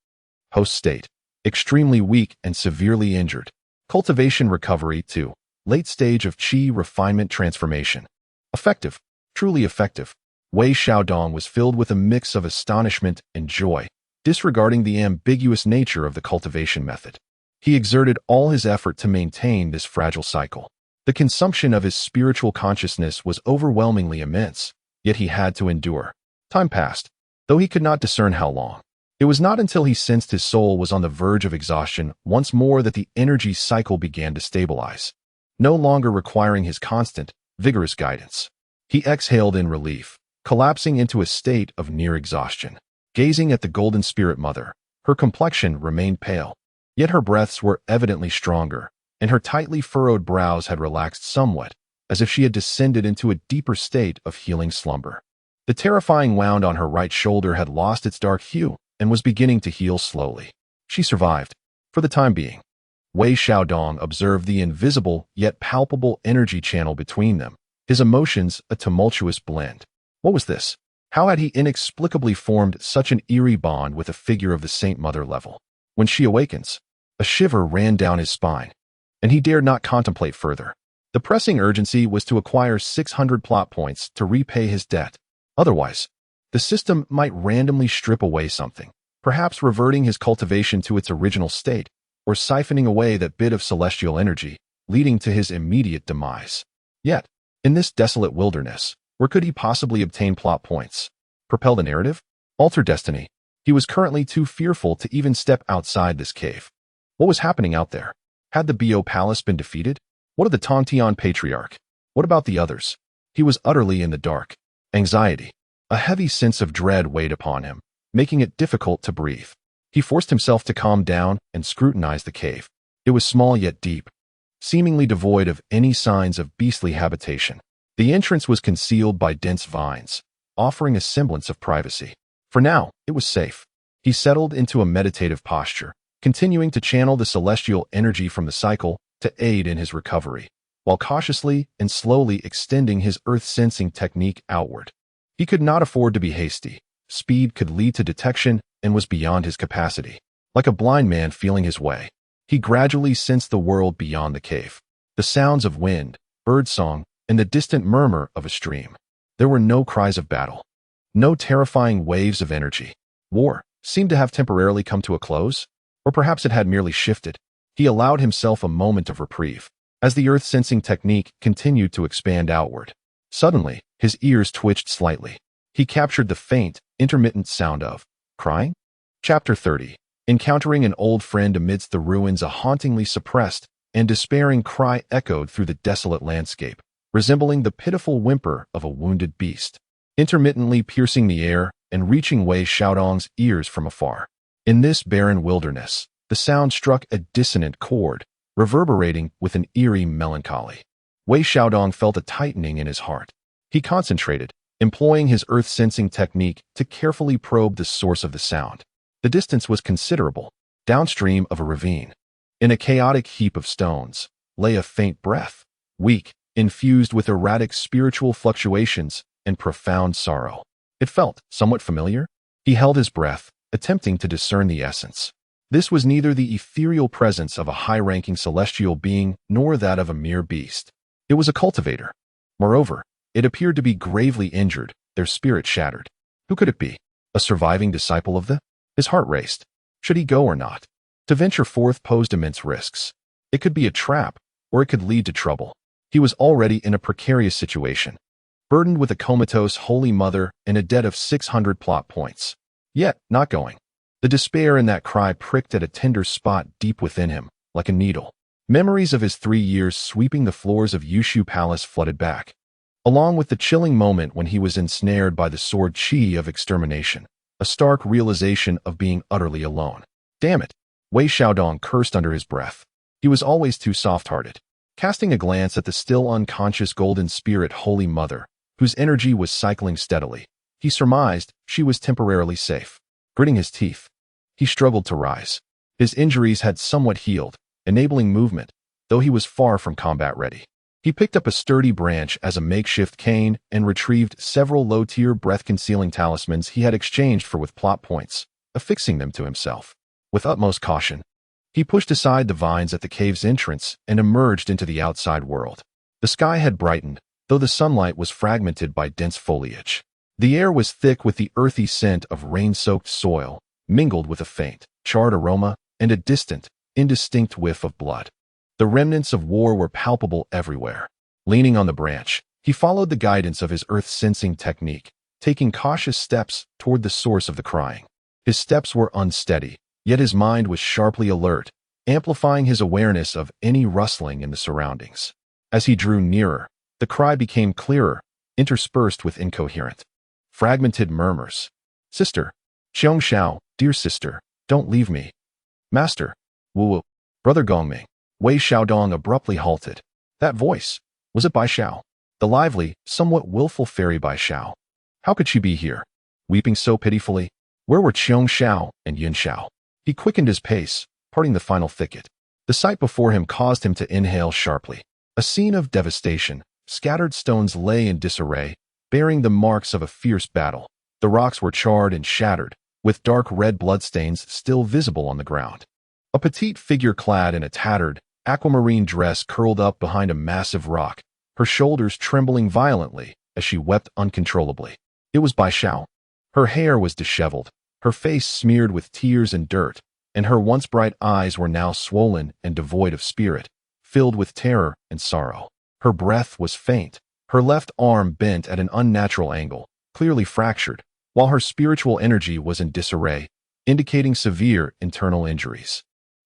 Host state, extremely weak and severely injured. Cultivation recovery, 2. Late stage of qi refinement transformation. Effective, truly effective. Wei Xiaodong was filled with a mix of astonishment and joy, disregarding the ambiguous nature of the cultivation method. He exerted all his effort to maintain this fragile cycle. The consumption of his spiritual consciousness was overwhelmingly immense, yet he had to endure. Time passed, though he could not discern how long. It was not until he sensed his soul was on the verge of exhaustion once more that the energy cycle began to stabilize, no longer requiring his constant, vigorous guidance. He exhaled in relief, collapsing into a state of near exhaustion. Gazing at the Golden Spirit Mother, her complexion remained pale, yet her breaths were evidently stronger, and her tightly furrowed brows had relaxed somewhat, as if she had descended into a deeper state of healing slumber. The terrifying wound on her right shoulder had lost its dark hue and was beginning to heal slowly. She survived, for the time being. Wei Xiaodong observed the invisible yet palpable energy channel between them, his emotions a tumultuous blend. What was this? How had he inexplicably formed such an eerie bond with a figure of the Saint Mother level? When she awakens, a shiver ran down his spine, and he dared not contemplate further. The pressing urgency was to acquire 600 plot points to repay his debt. Otherwise, the system might randomly strip away something, perhaps reverting his cultivation to its original state, or siphoning away that bit of celestial energy, leading to his immediate demise. Yet, in this desolate wilderness, where could he possibly obtain plot points? Propel the narrative? Alter destiny? He was currently too fearful to even step outside this cave. What was happening out there? Had the Bo Palace been defeated? What of the Tongtian Patriarch? What about the others? He was utterly in the dark. Anxiety, a heavy sense of dread weighed upon him, making it difficult to breathe. He forced himself to calm down and scrutinize the cave. It was small yet deep, seemingly devoid of any signs of beastly habitation. The entrance was concealed by dense vines, offering a semblance of privacy. For now, it was safe. He settled into a meditative posture, continuing to channel the celestial energy from the cycle to aid in his recovery, while cautiously and slowly extending his earth-sensing technique outward. He could not afford to be hasty. Speed could lead to detection and was beyond his capacity. Like a blind man feeling his way, he gradually sensed the world beyond the cave. The sounds of wind, birdsong, and the distant murmur of a stream. There were no cries of battle, no terrifying waves of energy. War seemed to have temporarily come to a close, or perhaps it had merely shifted. He allowed himself a moment of reprieve, as the earth-sensing technique continued to expand outward. Suddenly, his ears twitched slightly. He captured the faint, intermittent sound of crying. Chapter 30. Encountering an old friend amidst the ruins, a hauntingly suppressed and despairing cry echoed through the desolate landscape, resembling the pitiful whimper of a wounded beast, intermittently piercing the air and reaching Wei Xiaodong's ears from afar. In this barren wilderness, the sound struck a dissonant chord, reverberating with an eerie melancholy. Wei Xiaodong felt a tightening in his heart. He concentrated, employing his earth-sensing technique to carefully probe the source of the sound. The distance was considerable, downstream of a ravine. In a chaotic heap of stones lay a faint breath, weak, infused with erratic spiritual fluctuations and profound sorrow. It felt somewhat familiar. He held his breath, attempting to discern the essence. This was neither the ethereal presence of a high-ranking celestial being nor that of a mere beast. It was a cultivator. Moreover, it appeared to be gravely injured, their spirit shattered. Who could it be? A surviving disciple of the? His heart raced. Should he go or not? To venture forth posed immense risks. It could be a trap, or it could lead to trouble. He was already in a precarious situation, burdened with a comatose holy mother and a debt of 600 plot points. Yet, not going. The despair in that cry pricked at a tender spot deep within him, like a needle. Memories of his 3 years sweeping the floors of Yushu Palace flooded back, along with the chilling moment when he was ensnared by the sword chi of extermination, a stark realization of being utterly alone. Damn it! Wei Xiaodong cursed under his breath. He was always too soft-hearted. Casting a glance at the still unconscious golden spirit Holy Mother, whose energy was cycling steadily, he surmised she was temporarily safe. Gritting his teeth, he struggled to rise. His injuries had somewhat healed, enabling movement, though he was far from combat-ready. He picked up a sturdy branch as a makeshift cane and retrieved several low-tier breath-concealing talismans he had exchanged for with plot points, affixing them to himself. With utmost caution, he pushed aside the vines at the cave's entrance and emerged into the outside world. The sky had brightened, though the sunlight was fragmented by dense foliage. The air was thick with the earthy scent of rain-soaked soil, mingled with a faint, charred aroma and a distant, indistinct whiff of blood. The remnants of war were palpable everywhere. Leaning on the branch, he followed the guidance of his earth-sensing technique, taking cautious steps toward the source of the crying. His steps were unsteady, yet his mind was sharply alert, amplifying his awareness of any rustling in the surroundings. As he drew nearer, the cry became clearer, interspersed with incoherent, fragmented murmurs. Sister, Xiong Xiao, dear sister, don't leave me. Master, Wu, Brother Gongming. Wei Xiaodong abruptly halted. That voice, was it Bai Xiao? The lively, somewhat willful fairy Bai Xiao. How could she be here, weeping so pitifully? Where were Qiong Xiao and Yin Xiao? He quickened his pace, parting the final thicket. The sight before him caused him to inhale sharply. A scene of devastation. Scattered stones lay in disarray, bearing the marks of a fierce battle. The rocks were charred and shattered, with dark red bloodstains still visible on the ground. A petite figure clad in a tattered, aquamarine dress curled up behind a massive rock, her shoulders trembling violently as she wept uncontrollably. It was Bai Xiao. Her hair was disheveled, her face smeared with tears and dirt, and her once bright eyes were now swollen and devoid of spirit, filled with terror and sorrow. Her breath was faint, her left arm bent at an unnatural angle, clearly fractured, while her spiritual energy was in disarray, indicating severe internal injuries.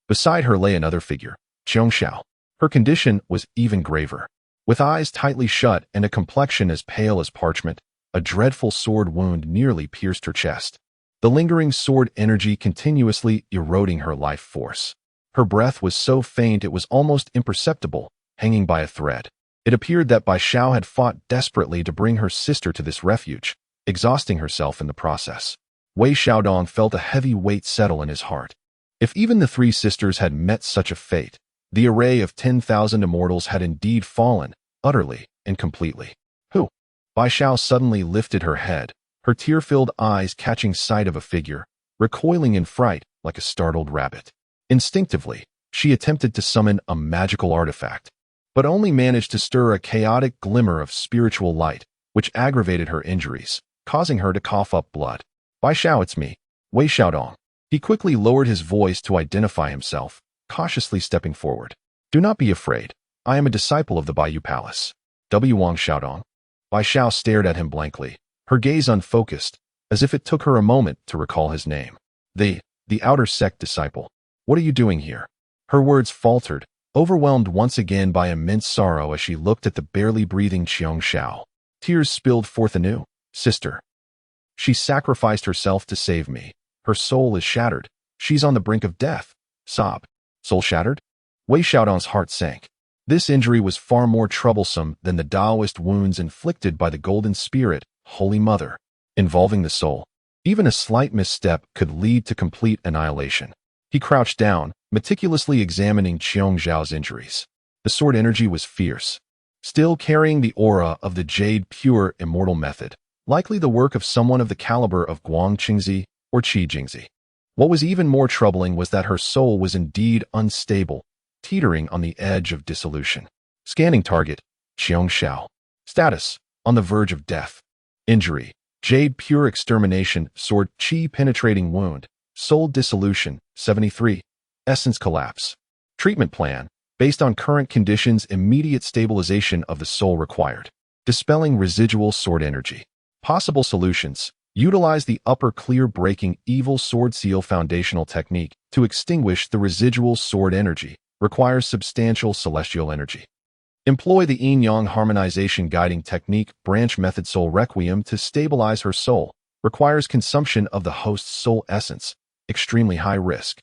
Beside her lay another figure, Qiong Xiao. Her condition was even graver. With eyes tightly shut and a complexion as pale as parchment, a dreadful sword wound nearly pierced her chest. The lingering sword energy continuously eroding her life force. Her breath was so faint it was almost imperceptible, hanging by a thread. It appeared that Bai Xiao had fought desperately to bring her sister to this refuge, exhausting herself in the process. Wei Xiaodong felt a heavy weight settle in his heart. If even the 3 sisters had met such a fate, the array of 10,000 immortals had indeed fallen, utterly and completely. Who? Bai Xiao suddenly lifted her head, her tear-filled eyes catching sight of a figure, recoiling in fright like a startled rabbit. Instinctively, she attempted to summon a magical artifact, but only managed to stir a chaotic glimmer of spiritual light, which aggravated her injuries, causing her to cough up blood. Bai Xiao, it's me, Wei Xiaodong. He quickly lowered his voice to identify himself, cautiously stepping forward. Do not be afraid. I am a disciple of the Baiyu Palace. W. Wang Xiaodong. Bai Xiao stared at him blankly, her gaze unfocused, as if it took her a moment to recall his name. The outer sect disciple. What are you doing here? Her words faltered, overwhelmed once again by immense sorrow as she looked at the barely breathing Qiong Xiao. Tears spilled forth anew. Sister. She sacrificed herself to save me. Her soul is shattered. She's on the brink of death. Sob. Soul shattered? Wei Xiaodong's heart sank. This injury was far more troublesome than the Taoist wounds inflicted by the Golden Spirit, Holy Mother, involving the soul. Even a slight misstep could lead to complete annihilation. He crouched down, meticulously examining Qiong Zhao's injuries. The sword energy was fierce, still carrying the aura of the Jade Pure Immortal Method, likely the work of someone of the caliber of Guang Qingzi or Qi Jingzi. What was even more troubling was that her soul was indeed unstable, teetering on the edge of dissolution. Scanning target, Qiong Zhao. Status, on the verge of death. Injury, Jade Pure Extermination, Sword Qi Penetrating Wound, Soul Dissolution, 73. Essence Collapse. Treatment plan, based on current conditions, immediate stabilization of the soul required. Dispelling residual sword energy. Possible solutions, utilize the upper clear breaking evil sword seal foundational technique to extinguish the residual sword energy. Requires substantial celestial energy. Employ the yin-yang harmonization guiding technique branch method soul requiem to stabilize her soul. Requires consumption of the host's soul essence. Extremely high risk.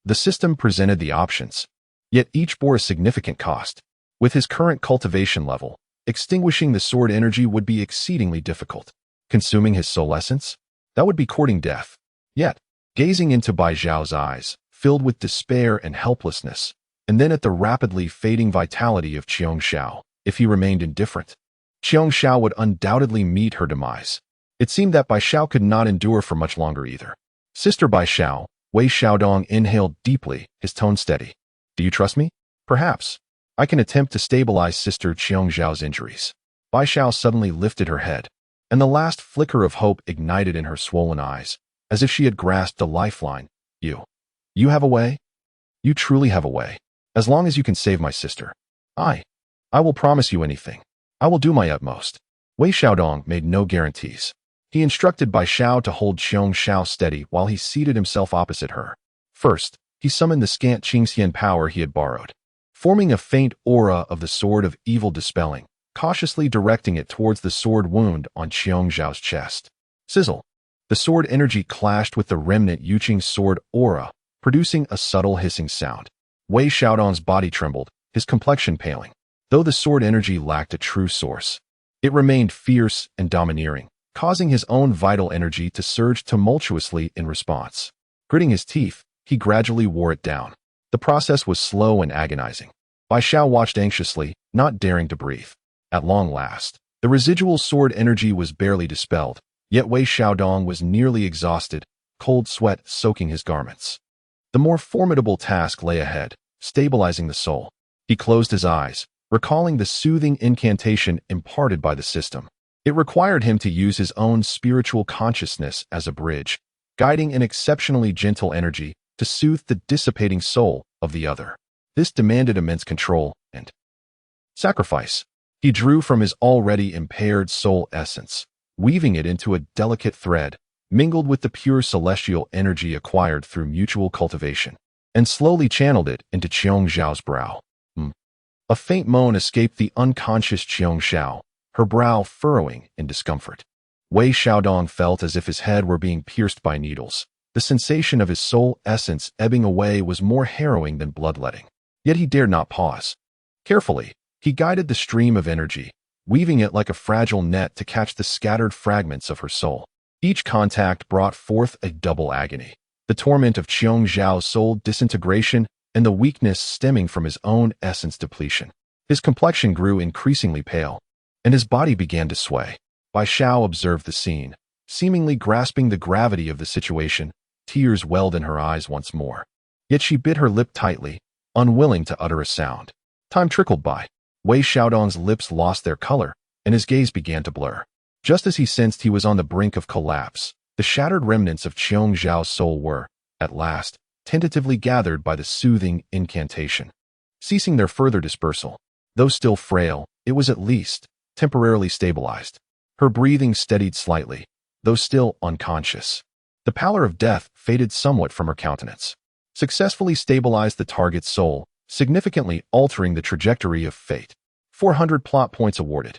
The system presented the options, yet each bore a significant cost. With his current cultivation level, extinguishing the sword energy would be exceedingly difficult. Consuming his soul essence? That would be courting death. Yet, gazing into Bai Zhao's eyes, filled with despair and helplessness, and then at the rapidly fading vitality of Qiong Zhao, if he remained indifferent, Qiong Zhao would undoubtedly meet her demise. It seemed that Bai Zhao could not endure for much longer either. Sister Bai Zhao, Wei Xiaodong inhaled deeply, his tone steady. Do you trust me? Perhaps. I can attempt to stabilize Sister Qiong Zhao's injuries. Bai Zhao suddenly lifted her head, and the last flicker of hope ignited in her swollen eyes, as if she had grasped a lifeline. You have a way? You truly have a way. As long as you can save my sister. I will promise you anything. I will do my utmost. Wei Xiaodong made no guarantees. He instructed Bai Zhao to hold Qiong Zhao steady while he seated himself opposite her. First, he summoned the scant Qingxian power he had borrowed, forming a faint aura of the sword of evil dispelling, cautiously directing it towards the sword wound on Qiong Zhao's chest. Sizzle. The sword energy clashed with the remnant Yuqing sword aura, producing a subtle hissing sound. Wei Xiaodong's body trembled, his complexion paling. Though the sword energy lacked a true source, it remained fierce and domineering, causing his own vital energy to surge tumultuously in response. Gritting his teeth, he gradually wore it down. The process was slow and agonizing. Bai Zhao watched anxiously, not daring to breathe. At long last, the residual sword energy was barely dispelled, yet Wei Xiaodong was nearly exhausted, cold sweat soaking his garments. The more formidable task lay ahead, stabilizing the soul. He closed his eyes, recalling the soothing incantation imparted by the system. It required him to use his own spiritual consciousness as a bridge, guiding an exceptionally gentle energy to soothe the dissipating soul of the other. This demanded immense control and sacrifice. He drew from his already impaired soul essence, weaving it into a delicate thread, mingled with the pure celestial energy acquired through mutual cultivation, and slowly channeled it into Qiong Zhao's brow. A faint moan escaped the unconscious Qiong Zhao, her brow furrowing in discomfort. Wei Xiaodong felt as if his head were being pierced by needles. The sensation of his soul essence ebbing away was more harrowing than bloodletting. Yet he dared not pause. Carefully, he guided the stream of energy, weaving it like a fragile net to catch the scattered fragments of her soul. Each contact brought forth a double agony, the torment of Qiong Zhao's soul disintegration and the weakness stemming from his own essence depletion. His complexion grew increasingly pale, and his body began to sway. Bai Zhao observed the scene, seemingly grasping the gravity of the situation. Tears welled in her eyes once more. Yet she bit her lip tightly, unwilling to utter a sound. Time trickled by. Wei Xiaodong's lips lost their color, and his gaze began to blur. Just as he sensed he was on the brink of collapse, the shattered remnants of Qiong Zhao's soul were, at last, tentatively gathered by the soothing incantation. Ceasing their further dispersal, though still frail, it was at least temporarily stabilized. Her breathing steadied slightly, though still unconscious. The pallor of death faded somewhat from her countenance. Successfully stabilized the target's soul, significantly altering the trajectory of fate. 400 plot points awarded.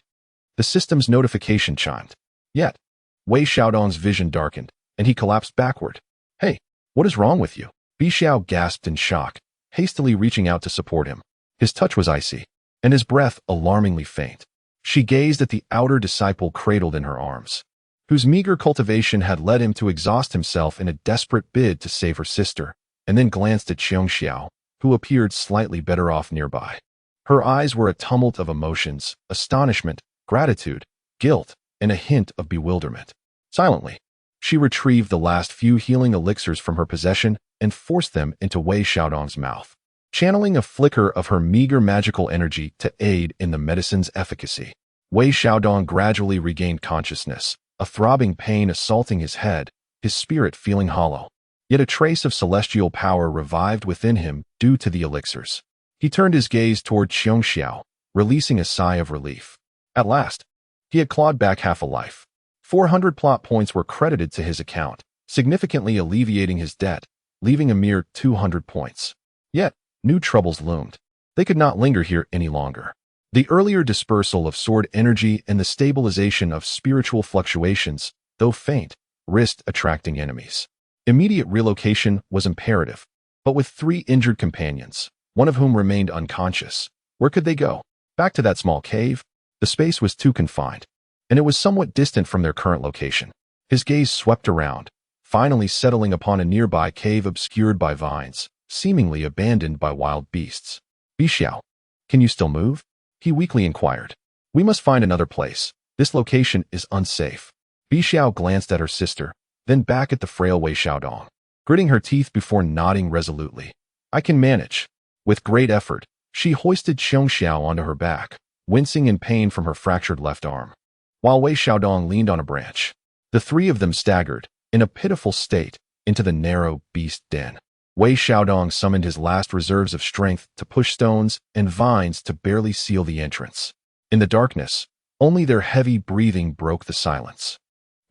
The system's notification chimed. Yet, Wei Xiaodong's vision darkened, and he collapsed backward. Hey, what is wrong with you? Bi Xiao gasped in shock, hastily reaching out to support him. His touch was icy. and his breath alarmingly faint. She gazed at the outer disciple cradled in her arms, whose meager cultivation had led him to exhaust himself in a desperate bid to save her sister, and then glanced at Xiao, who appeared slightly better off nearby. Her eyes were a tumult of emotions: astonishment, gratitude, guilt, and a hint of bewilderment. Silently, she retrieved the last few healing elixirs from her possession and forced them into Wei Xiaodong's mouth, channeling a flicker of her meager magical energy to aid in the medicine's efficacy. Wei Xiaodong gradually regained consciousness, a throbbing pain assaulting his head, his spirit feeling hollow. Yet a trace of celestial power revived within him due to the elixirs. He turned his gaze toward Xiao, releasing a sigh of relief. At last, he had clawed back half a life. 400 plot points were credited to his account, significantly alleviating his debt, leaving a mere 200 points. Yet, new troubles loomed. They could not linger here any longer. The earlier dispersal of sword energy and the stabilization of spiritual fluctuations, though faint, risked attracting enemies. Immediate relocation was imperative, but with 3 injured companions, one of whom remained unconscious, where could they go? Back to that small cave? The space was too confined, and it was somewhat distant from their current location. His gaze swept around, finally settling upon a nearby cave obscured by vines, seemingly abandoned by wild beasts. Bixiao, can you still move? He weakly inquired. We must find another place. This location is unsafe. Bixiao glanced at her sister, then back at the frail Wei Xiaodong, gritting her teeth before nodding resolutely. I can manage. With great effort, she hoisted Xiao onto her back, wincing in pain from her fractured left arm. While Wei Xiaodong leaned on a branch, the 3 of them staggered, in a pitiful state, into the narrow beast den. Wei Xiaodong summoned his last reserves of strength to push stones and vines to barely seal the entrance. In the darkness, only their heavy breathing broke the silence.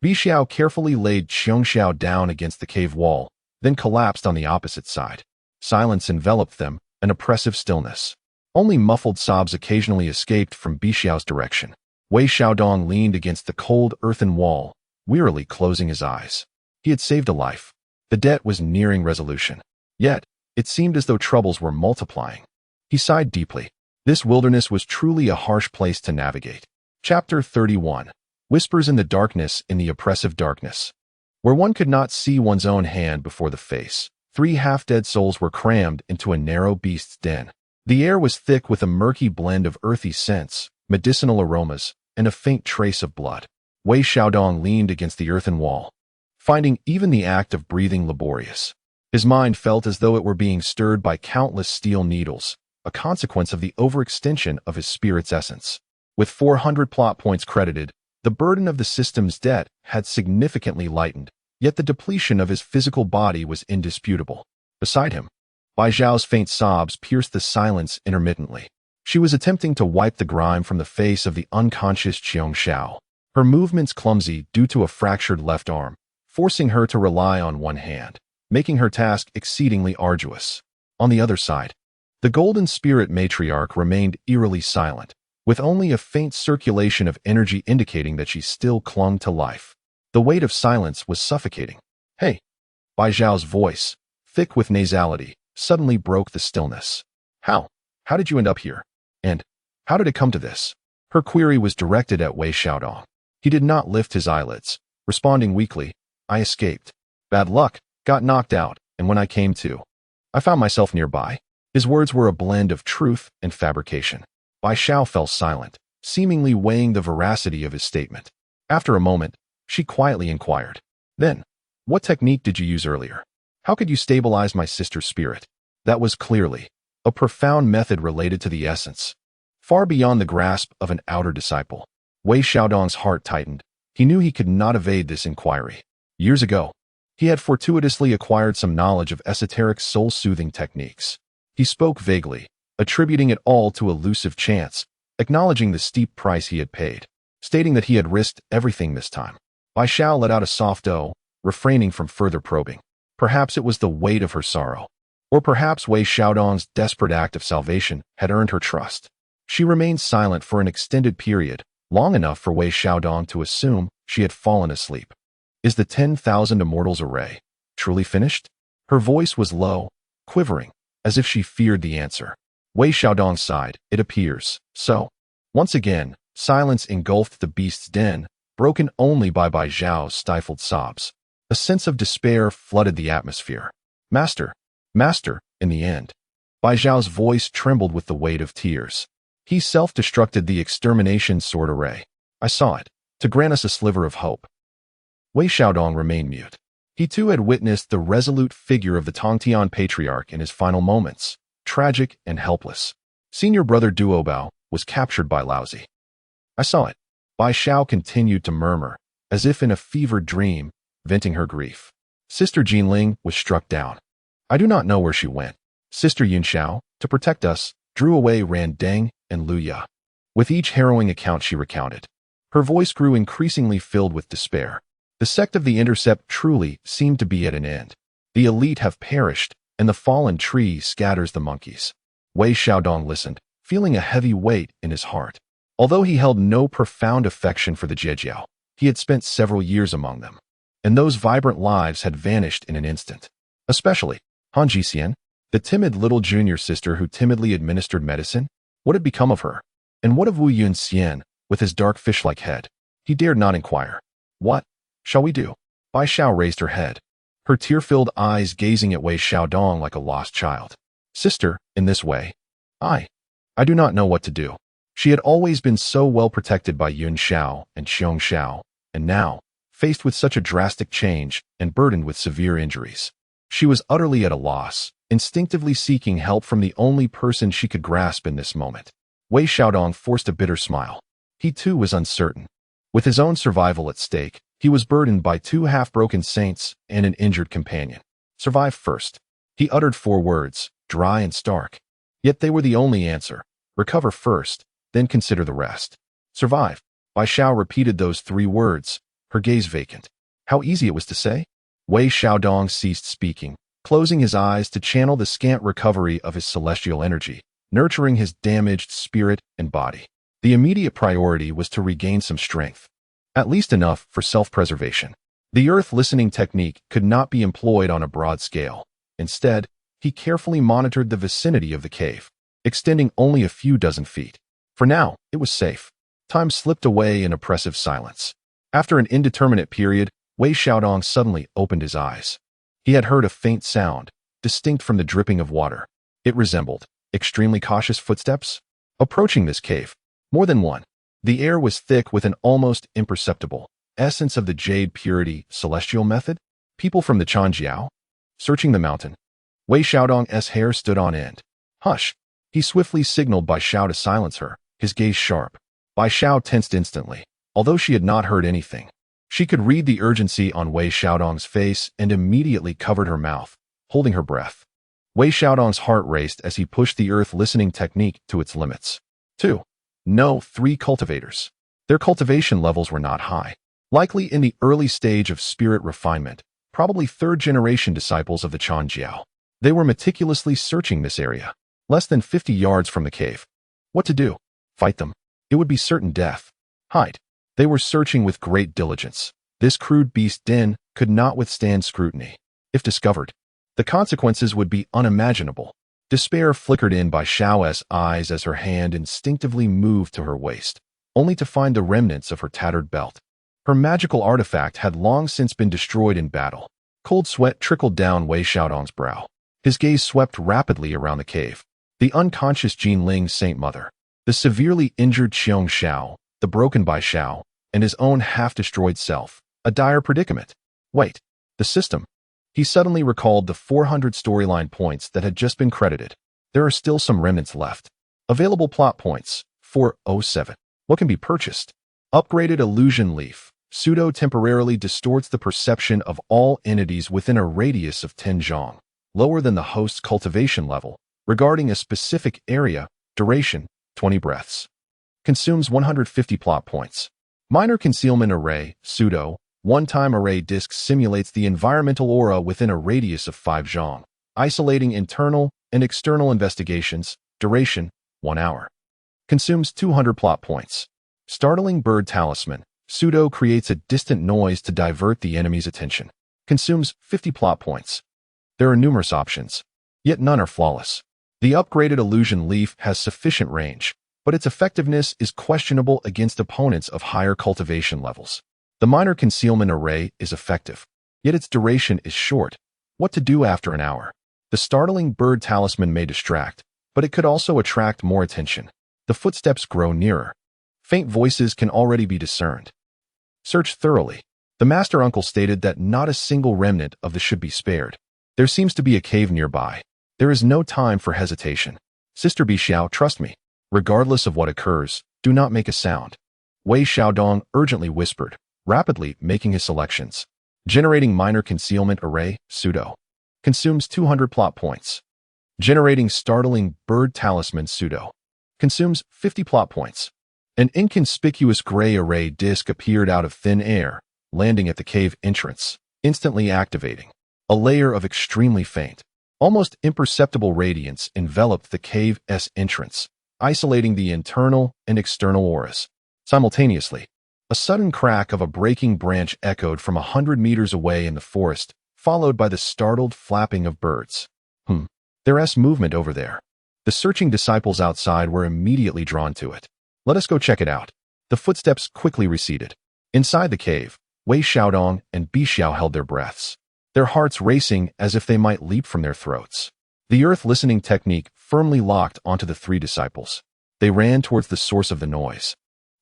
Bixiao carefully laid Xiao down against the cave wall, then collapsed on the opposite side. Silence enveloped them, an oppressive stillness. Only muffled sobs occasionally escaped from Bixiao's direction. Wei Xiaodong leaned against the cold earthen wall, wearily closing his eyes. He had saved a life. The debt was nearing resolution. Yet, it seemed as though troubles were multiplying. He sighed deeply. This wilderness was truly a harsh place to navigate. Chapter 31. Whispers in the darkness in the oppressive darkness. Where one could not see one's own hand before the face, 3 half-dead souls were crammed into a narrow beast's den. The air was thick with a murky blend of earthy scents, medicinal aromas, and a faint trace of blood. Wei Xiaodong leaned against the earthen wall, finding even the act of breathing laborious. His mind felt as though it were being stirred by countless steel needles, a consequence of the overextension of his spirit's essence. With 400 plot points credited, the burden of the system's debt had significantly lightened, yet the depletion of his physical body was indisputable. Beside him, Bai Zhao's faint sobs pierced the silence intermittently. She was attempting to wipe the grime from the face of the unconscious Xiao, her movements clumsy due to a fractured left arm, forcing her to rely on one hand, making her task exceedingly arduous. On the other side, the golden spirit matriarch remained eerily silent, with only a faint circulation of energy indicating that she still clung to life. The weight of silence was suffocating. Hey! Bai Zhao's voice, thick with nasality, suddenly broke the stillness. How did you end up here? And how did it come to this? Her query was directed at Wei Xiaodong. He did not lift his eyelids, responding weakly, I escaped. Bad luck, got knocked out, and when I came to, I found myself nearby. His words were a blend of truth and fabrication. Bai Zhao fell silent, seemingly weighing the veracity of his statement. After a moment, she quietly inquired, Then, what technique did you use earlier? How could you stabilize my sister's spirit? That was clearly a profound method related to the essence, far beyond the grasp of an outer disciple. Wei Xiaodong's heart tightened. He knew he could not evade this inquiry. Years ago, he had fortuitously acquired some knowledge of esoteric soul-soothing techniques. He spoke vaguely, attributing it all to elusive chance, acknowledging the steep price he had paid, stating that he had risked everything this time. Bai Zhao let out a soft "oh," refraining from further probing. Perhaps it was the weight of her sorrow, or perhaps Wei Xiaodong's desperate act of salvation had earned her trust. She remained silent for an extended period, long enough for Wei Xiaodong to assume she had fallen asleep. Is the 10,000 Immortals array truly finished? Her voice was low, quivering, as if she feared the answer. Wei Xiaodong sighed. It appears so. Once again, silence engulfed the beast's den, broken only by Bai Zhao's stifled sobs. A sense of despair flooded the atmosphere. Master, master, in the end. Bai Zhao's voice trembled with the weight of tears. He self-destructed the extermination sword array. I saw it, to grant us a sliver of hope. Wei Xiaodong remained mute. He too had witnessed the resolute figure of the Tongtian patriarch in his final moments, tragic and helpless. Senior brother Duobao was captured by Laozi. I saw it. Bai Xiao continued to murmur, as if in a fevered dream, venting her grief. Sister Jinling was struck down. I do not know where she went. Sister Yunxiao, to protect us, drew away Ran Deng and Lu Ya. With each harrowing account she recounted, her voice grew increasingly filled with despair. The sect of the Intercept truly seemed to be at an end. The elite have perished, and the fallen tree scatters the monkeys. Wei Xiaodong listened, feeling a heavy weight in his heart. Although he held no profound affection for the Jiejiao, he had spent several years among them, and those vibrant lives had vanished in an instant. Especially Han Jixian, the timid little junior sister who timidly administered medicine. What had become of her? And what of Wu Yunxian, with his dark fish-like head? He dared not inquire. What shall we do? Bai Xiao raised her head, her tear-filled eyes gazing at Wei Xiaodong like a lost child. Sister, in this way, I do not know what to do. She had always been so well protected by Yun Xiao and Xiong Xiao, and now, faced with such a drastic change and burdened with severe injuries, she was utterly at a loss, instinctively seeking help from the only person she could grasp in this moment. Wei Xiaodong forced a bitter smile. He too was uncertain. With his own survival at stake, he was burdened by 2 half-broken saints and an injured companion. Survive first. He uttered 4 words, dry and stark. Yet they were the only answer. Recover first, then consider the rest. Survive. Bai Xiao repeated those 3 words, her gaze vacant. How easy it was to say? Wei Xiaodong ceased speaking, closing his eyes to channel the scant recovery of his celestial energy, nurturing his damaged spirit and body. The immediate priority was to regain some strength, at least enough for self-preservation. The earth-listening technique could not be employed on a broad scale. Instead, he carefully monitored the vicinity of the cave, extending only a few dozen feet. For now, it was safe. Time slipped away in oppressive silence. After an indeterminate period, Wei Xiaodong suddenly opened his eyes. He had heard a faint sound, distinct from the dripping of water. It resembled extremely cautious footsteps approaching this cave. More than one. The air was thick with an almost imperceptible essence of the jade purity celestial method. People from the Chanjiao, searching the mountain. Wei Xiaodong's hair stood on end. Hush! He swiftly signaled Bai Xiao to silence her, his gaze sharp. Bai Xiao tensed instantly, although she had not heard anything. She could read the urgency on Wei Xiaodong's face and immediately covered her mouth, holding her breath. Wei Xiaodong's heart raced as he pushed the earth-listening technique to its limits. 2. No, 3 cultivators. Their cultivation levels were not high. Likely in the early stage of spirit refinement, probably 3rd-generation disciples of the Chanjiao. They were meticulously searching this area, less than 50 yards from the cave. What to do? Fight them? It would be certain death. Hide. They were searching with great diligence. This crude beast den could not withstand scrutiny. If discovered, the consequences would be unimaginable. Despair flickered in Bai Xiao's eyes as her hand instinctively moved to her waist, only to find the remnants of her tattered belt. Her magical artifact had long since been destroyed in battle. Cold sweat trickled down Wei Xiaodong's brow. His gaze swept rapidly around the cave. The unconscious Jinling Saint Mother, the severely injured Xiong Xiao, the broken Bai Xiao, and his own half-destroyed self. A dire predicament. Wait. The system. He suddenly recalled the 400 storyline points that had just been credited. There are still some remnants left. Available plot points. 407. What can be purchased? Upgraded illusion leaf. Pseudo temporarily distorts the perception of all entities within a radius of 10 zhong, lower than the host's cultivation level, regarding a specific area, duration, 20 breaths. Consumes 150 plot points. Minor concealment array, pseudo, one-time array disk simulates the environmental aura within a radius of 5 zhong, isolating internal and external investigations, duration, 1 hour. Consumes 200 plot points. Startling bird talisman, pseudo creates a distant noise to divert the enemy's attention. Consumes 50 plot points. There are numerous options, yet none are flawless. The upgraded illusion leaf has sufficient range, but its effectiveness is questionable against opponents of higher cultivation levels. The minor concealment array is effective, yet its duration is short. What to do after an hour? The startling bird talisman may distract, but it could also attract more attention. The footsteps grow nearer. Faint voices can already be discerned. Search thoroughly. The master uncle stated that not a single remnant of the should be spared. There seems to be a cave nearby. There is no time for hesitation. Sister Bixiao, trust me. Regardless of what occurs, do not make a sound. Wei Xiaodong urgently whispered, rapidly making his selections. Generating minor concealment array, pseudo. Consumes 200 plot points. Generating startling bird talisman, pseudo. Consumes 50 plot points. An inconspicuous gray array disc appeared out of thin air, landing at the cave entrance, instantly activating. A layer of extremely faint, almost imperceptible radiance enveloped the cave's entrance, isolating the internal and external auras. Simultaneously, a sudden crack of a breaking branch echoed from 100 meters away in the forest, followed by the startled flapping of birds. There's movement over there. The searching disciples outside were immediately drawn to it. Let us go check it out. The footsteps quickly receded. Inside the cave, Wei Xiaodong and Bixiao held their breaths, their hearts racing as if they might leap from their throats. The earth listening technique firmly locked onto the three disciples. They ran towards the source of the noise,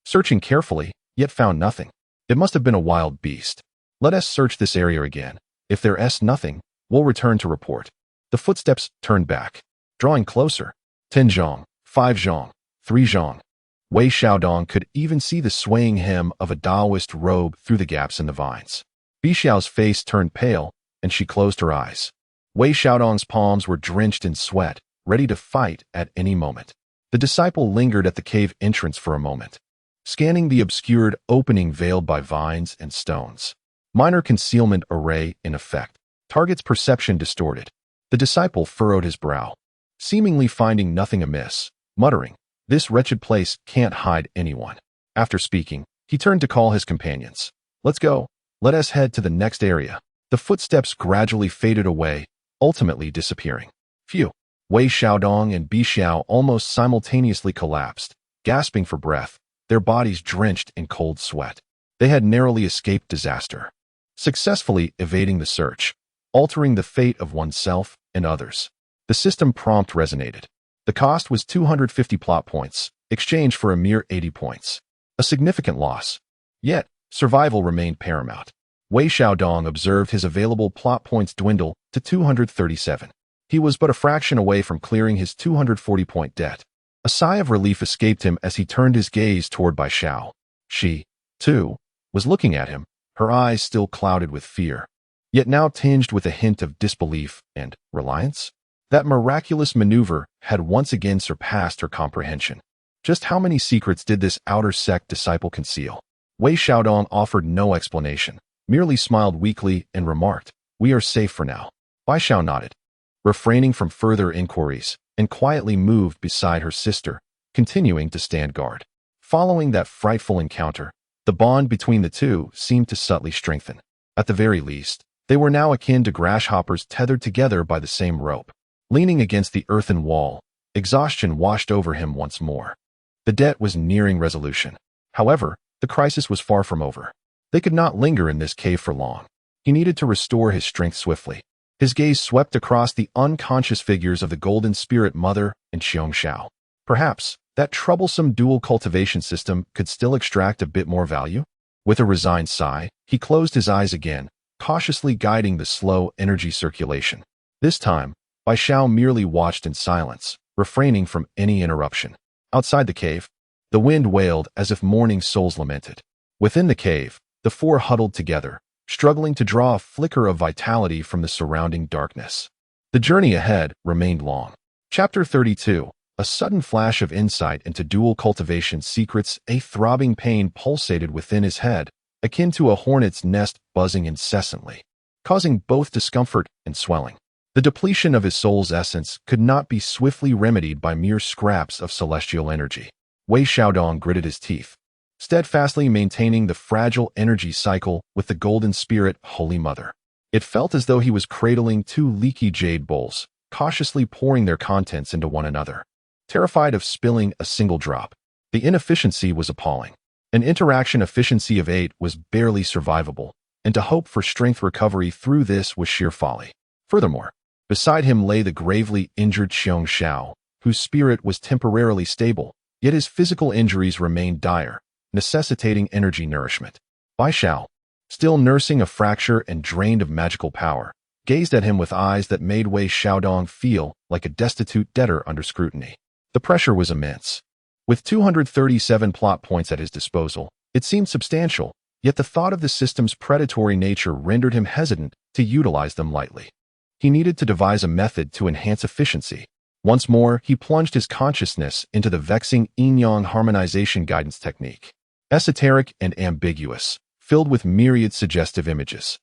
searching carefully, yet found nothing. It must have been a wild beast. Let us search this area again. If there's nothing, we'll return to report. The footsteps turned back, drawing closer. 10 zhong, 5 zhong, 3 zhong. Wei Xiaodong could even see the swaying hem of a Taoist robe through the gaps in the vines. Bixiao's face turned pale, and she closed her eyes. Wei Xiaodong's palms were drenched in sweat, ready to fight at any moment. The disciple lingered at the cave entrance for a moment, scanning the obscured opening veiled by vines and stones. Minor concealment array in effect. Target's perception distorted. The disciple furrowed his brow, seemingly finding nothing amiss, muttering, "This wretched place can't hide anyone." After speaking, he turned to call his companions. "Let's go. Let us head to the next area." The footsteps gradually faded away, ultimately disappearing. Phew! Wei Xiaodong and Bixiao almost simultaneously collapsed, gasping for breath, their bodies drenched in cold sweat. They had narrowly escaped disaster, successfully evading the search, altering the fate of oneself and others. The system prompt resonated. The cost was 250 plot points, exchanged for a mere 80 points. A significant loss. Yet, survival remained paramount. Wei Xiaodong observed his available plot points dwindle to 237. He was but a fraction away from clearing his 240-point debt. A sigh of relief escaped him as he turned his gaze toward Bixiao. She, too, was looking at him, her eyes still clouded with fear, yet now tinged with a hint of disbelief and reliance. That miraculous maneuver had once again surpassed her comprehension. Just how many secrets did this outer sect disciple conceal? Wei Xiaodong offered no explanation, merely smiled weakly and remarked, "We are safe for now." Bixiao nodded, refraining from further inquiries, and quietly moved beside her sister, continuing to stand guard. Following that frightful encounter, the bond between the two seemed to subtly strengthen. At the very least, they were now akin to grasshoppers tethered together by the same rope. Leaning against the earthen wall, exhaustion washed over him once more. The debt was nearing resolution. However, the crisis was far from over. They could not linger in this cave for long. He needed to restore his strength swiftly. His gaze swept across the unconscious figures of the Golden Spirit Mother and Xiongxiao. Perhaps that troublesome dual cultivation system could still extract a bit more value? With a resigned sigh, he closed his eyes again, cautiously guiding the slow energy circulation. This time, Bixiao merely watched in silence, refraining from any interruption. Outside the cave, the wind wailed as if mourning souls lamented. Within the cave, the four huddled together, struggling to draw a flicker of vitality from the surrounding darkness. The journey ahead remained long. Chapter 32. A sudden flash of insight into dual cultivation secrets. A throbbing pain pulsated within his head, akin to a hornet's nest buzzing incessantly, causing both discomfort and swelling. The depletion of his soul's essence could not be swiftly remedied by mere scraps of celestial energy. Wei Xiaodong gritted his teeth, steadfastly maintaining the fragile energy cycle with the Golden Spirit Holy Mother. It felt as though he was cradling two leaky jade bowls, cautiously pouring their contents into one another, terrified of spilling a single drop. The inefficiency was appalling. An interaction efficiency of 8 was barely survivable, and to hope for strength recovery through this was sheer folly. Furthermore, beside him lay the gravely injured Xiong Xiao, whose spirit was temporarily stable, yet his physical injuries remained dire, necessitating energy nourishment. Bai Xiao, still nursing a fracture and drained of magical power, gazed at him with eyes that made Wei Xiaodong feel like a destitute debtor under scrutiny. The pressure was immense. With 237 plot points at his disposal, it seemed substantial, yet the thought of the system's predatory nature rendered him hesitant to utilize them lightly. He needed to devise a method to enhance efficiency. Once more, he plunged his consciousness into the vexing yin-yang harmonization guidance technique. Esoteric and ambiguous, filled with myriad suggestive images.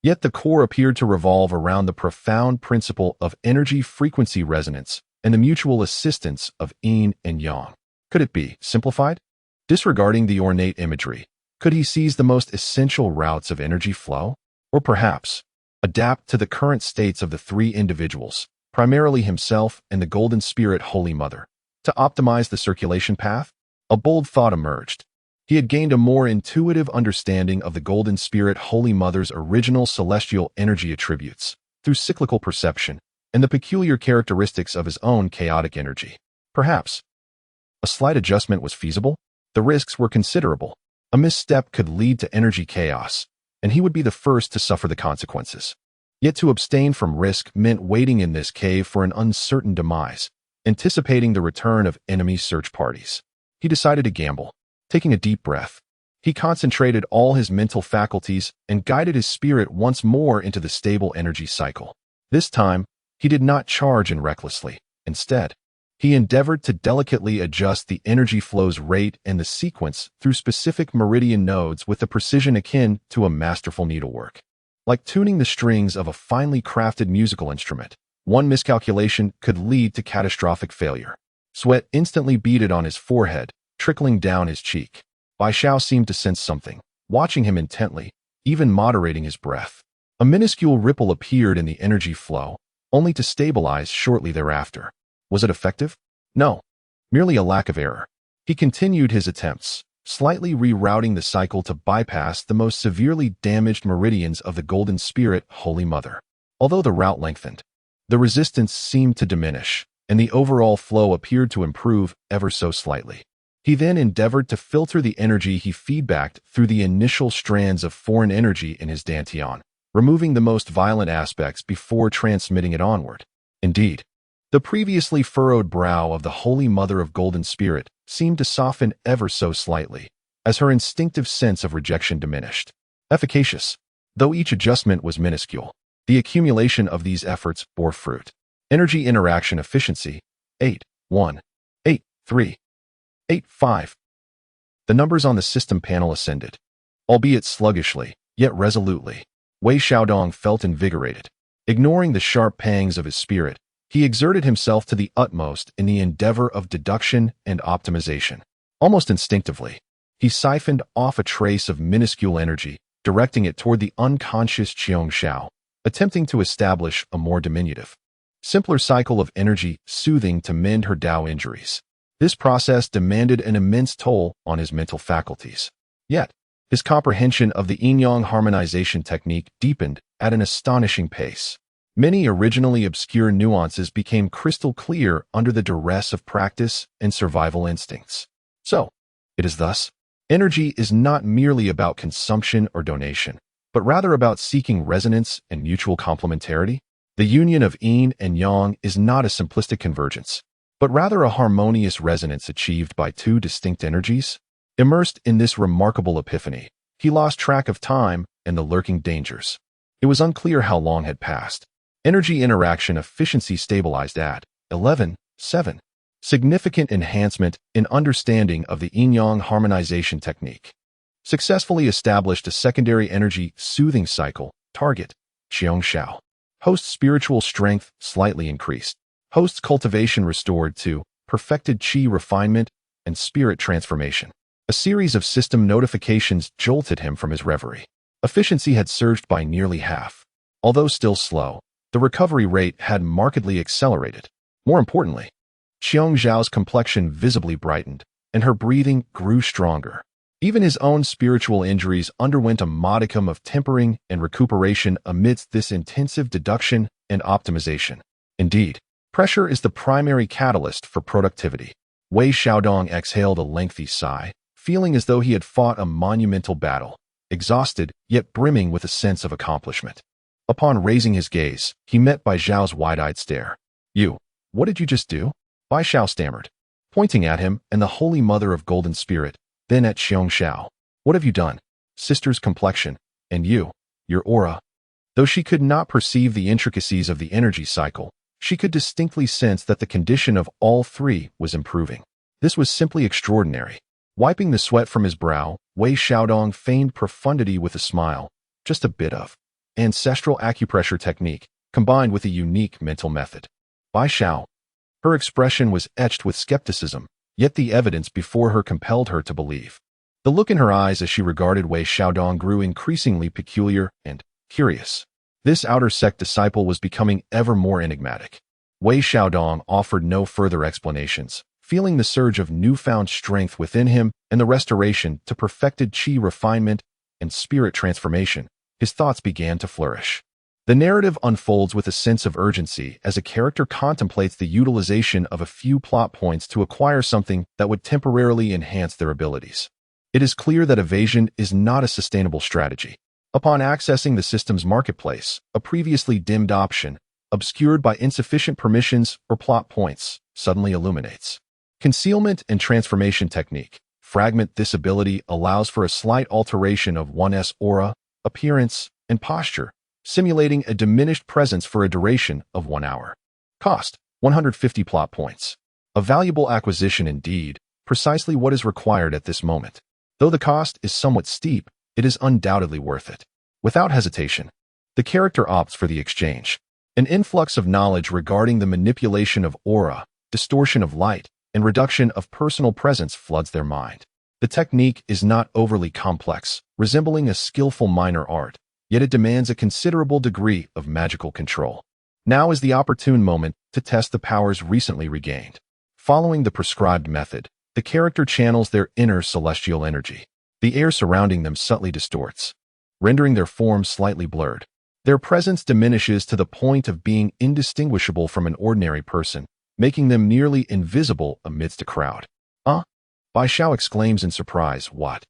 Yet the core appeared to revolve around the profound principle of energy-frequency resonance and the mutual assistance of yin and yang. Could it be simplified? Disregarding the ornate imagery, could he seize the most essential routes of energy flow? Or perhaps adapt to the current states of the three individuals, primarily himself and the Golden Spirit Holy Mother, to optimize the circulation path? A bold thought emerged. He had gained a more intuitive understanding of the Golden Spirit Holy Mother's original celestial energy attributes through cyclical perception and the peculiar characteristics of his own chaotic energy. Perhaps a slight adjustment was feasible. The risks were considerable. A misstep could lead to energy chaos, and he would be the first to suffer the consequences. Yet to abstain from risk meant waiting in this cave for an uncertain demise, anticipating the return of enemy search parties. He decided to gamble. Taking a deep breath, he concentrated all his mental faculties and guided his spirit once more into the stable energy cycle. This time, he did not charge in recklessly. Instead, he endeavored to delicately adjust the energy flow's rate and the sequence through specific meridian nodes with the precision akin to a masterful needlework. Like tuning the strings of a finely crafted musical instrument, one miscalculation could lead to catastrophic failure. Sweat instantly beaded on his forehead, trickling down his cheek. Bai Xiao seemed to sense something, watching him intently, even moderating his breath. A minuscule ripple appeared in the energy flow, only to stabilize shortly thereafter. Was it effective? No, merely a lack of error. He continued his attempts, slightly rerouting the cycle to bypass the most severely damaged meridians of the Golden Spirit Holy Mother. Although the route lengthened, the resistance seemed to diminish, and the overall flow appeared to improve ever so slightly. He then endeavored to filter the energy he feedbacked through the initial strands of foreign energy in his dantian, removing the most violent aspects before transmitting it onward. Indeed, the previously furrowed brow of the Holy Mother of Golden Spirit seemed to soften ever so slightly, as her instinctive sense of rejection diminished. Efficacious. Though each adjustment was minuscule, the accumulation of these efforts bore fruit. Energy interaction efficiency, 8.1, 8.3, 8.5. The numbers on the system panel ascended, albeit sluggishly, yet resolutely. Wei Xiaodong felt invigorated. Ignoring the sharp pangs of his spirit, he exerted himself to the utmost in the endeavor of deduction and optimization. Almost instinctively, he siphoned off a trace of minuscule energy, directing it toward the unconscious Xiong Xiao, attempting to establish a more diminutive, simpler cycle of energy soothing to mend her Dao injuries. This process demanded an immense toll on his mental faculties. Yet, his comprehension of the yin-yang harmonization technique deepened at an astonishing pace. Many originally obscure nuances became crystal clear under the duress of practice and survival instincts. So, it is thus, energy is not merely about consumption or donation, but rather about seeking resonance and mutual complementarity. The union of yin and yang is not a simplistic convergence, but rather a harmonious resonance achieved by two distinct energies. Immersed in this remarkable epiphany, he lost track of time and the lurking dangers. It was unclear how long had passed. Energy interaction efficiency stabilized at 11.7. Significant enhancement in understanding of the yin-yang harmonization technique. Successfully established a secondary energy soothing cycle. Target, Xiong Xiao. Host spiritual strength slightly increased. Host's cultivation restored to perfected qi refinement and spirit transformation. A series of system notifications jolted him from his reverie. Efficiency had surged by nearly half. Although still slow, the recovery rate had markedly accelerated. More importantly, Xiong Zhao's complexion visibly brightened, and her breathing grew stronger. Even his own spiritual injuries underwent a modicum of tempering and recuperation amidst this intensive deduction and optimization. Indeed, pressure is the primary catalyst for productivity. Wei Xiaodong exhaled a lengthy sigh, feeling as though he had fought a monumental battle, exhausted yet brimming with a sense of accomplishment. Upon raising his gaze, he met Bai Xiao's wide-eyed stare. "You, what did you just do?" Bai Xiao stammered, pointing at him and the Holy Mother of Golden Spirit, then at Xiong Xiao. "What have you done? Sister's complexion, and you, your aura." Though she could not perceive the intricacies of the energy cycle, she could distinctly sense that the condition of all three was improving. This was simply extraordinary. Wiping the sweat from his brow, Wei Xiaodong feigned profundity with a smile, just a bit of ancestral acupressure technique, combined with a unique mental method. Bai Xiao. Her expression was etched with skepticism, yet the evidence before her compelled her to believe. The look in her eyes as she regarded Wei Xiaodong grew increasingly peculiar and curious. This outer sect disciple was becoming ever more enigmatic. Wei Xiaodong offered no further explanations, feeling the surge of newfound strength within him and the restoration to perfected qi refinement and spirit transformation. His thoughts began to flourish. The narrative unfolds with a sense of urgency as a character contemplates the utilization of a few plot points to acquire something that would temporarily enhance their abilities. It is clear that evasion is not a sustainable strategy. Upon accessing the system's marketplace, a previously dimmed option, obscured by insufficient permissions or plot points, suddenly illuminates. Concealment and transformation technique. Fragment. This ability allows for a slight alteration of one's aura, appearance, and posture, simulating a diminished presence for a duration of 1 hour. Cost: 150 plot points. A valuable acquisition indeed, precisely what is required at this moment. Though the cost is somewhat steep, it is undoubtedly worth it. Without hesitation, the character opts for the exchange. An influx of knowledge regarding the manipulation of aura, distortion of light, and reduction of personal presence floods their mind. The technique is not overly complex, resembling a skillful minor art, yet it demands a considerable degree of magical control. Now is the opportune moment to test the powers recently regained. Following the prescribed method, the character channels their inner celestial energy. The air surrounding them subtly distorts, rendering their forms slightly blurred. Their presence diminishes to the point of being indistinguishable from an ordinary person, making them nearly invisible amidst a crowd. Bai Xiao exclaims in surprise. "What?"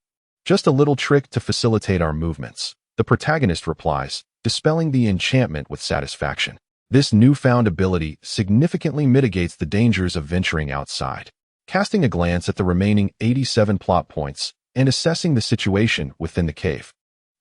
"Just a little trick to facilitate our movements," the protagonist replies, dispelling the enchantment with satisfaction. This newfound ability significantly mitigates the dangers of venturing outside. Casting a glance at the remaining 87 plot points and assessing the situation within the cave,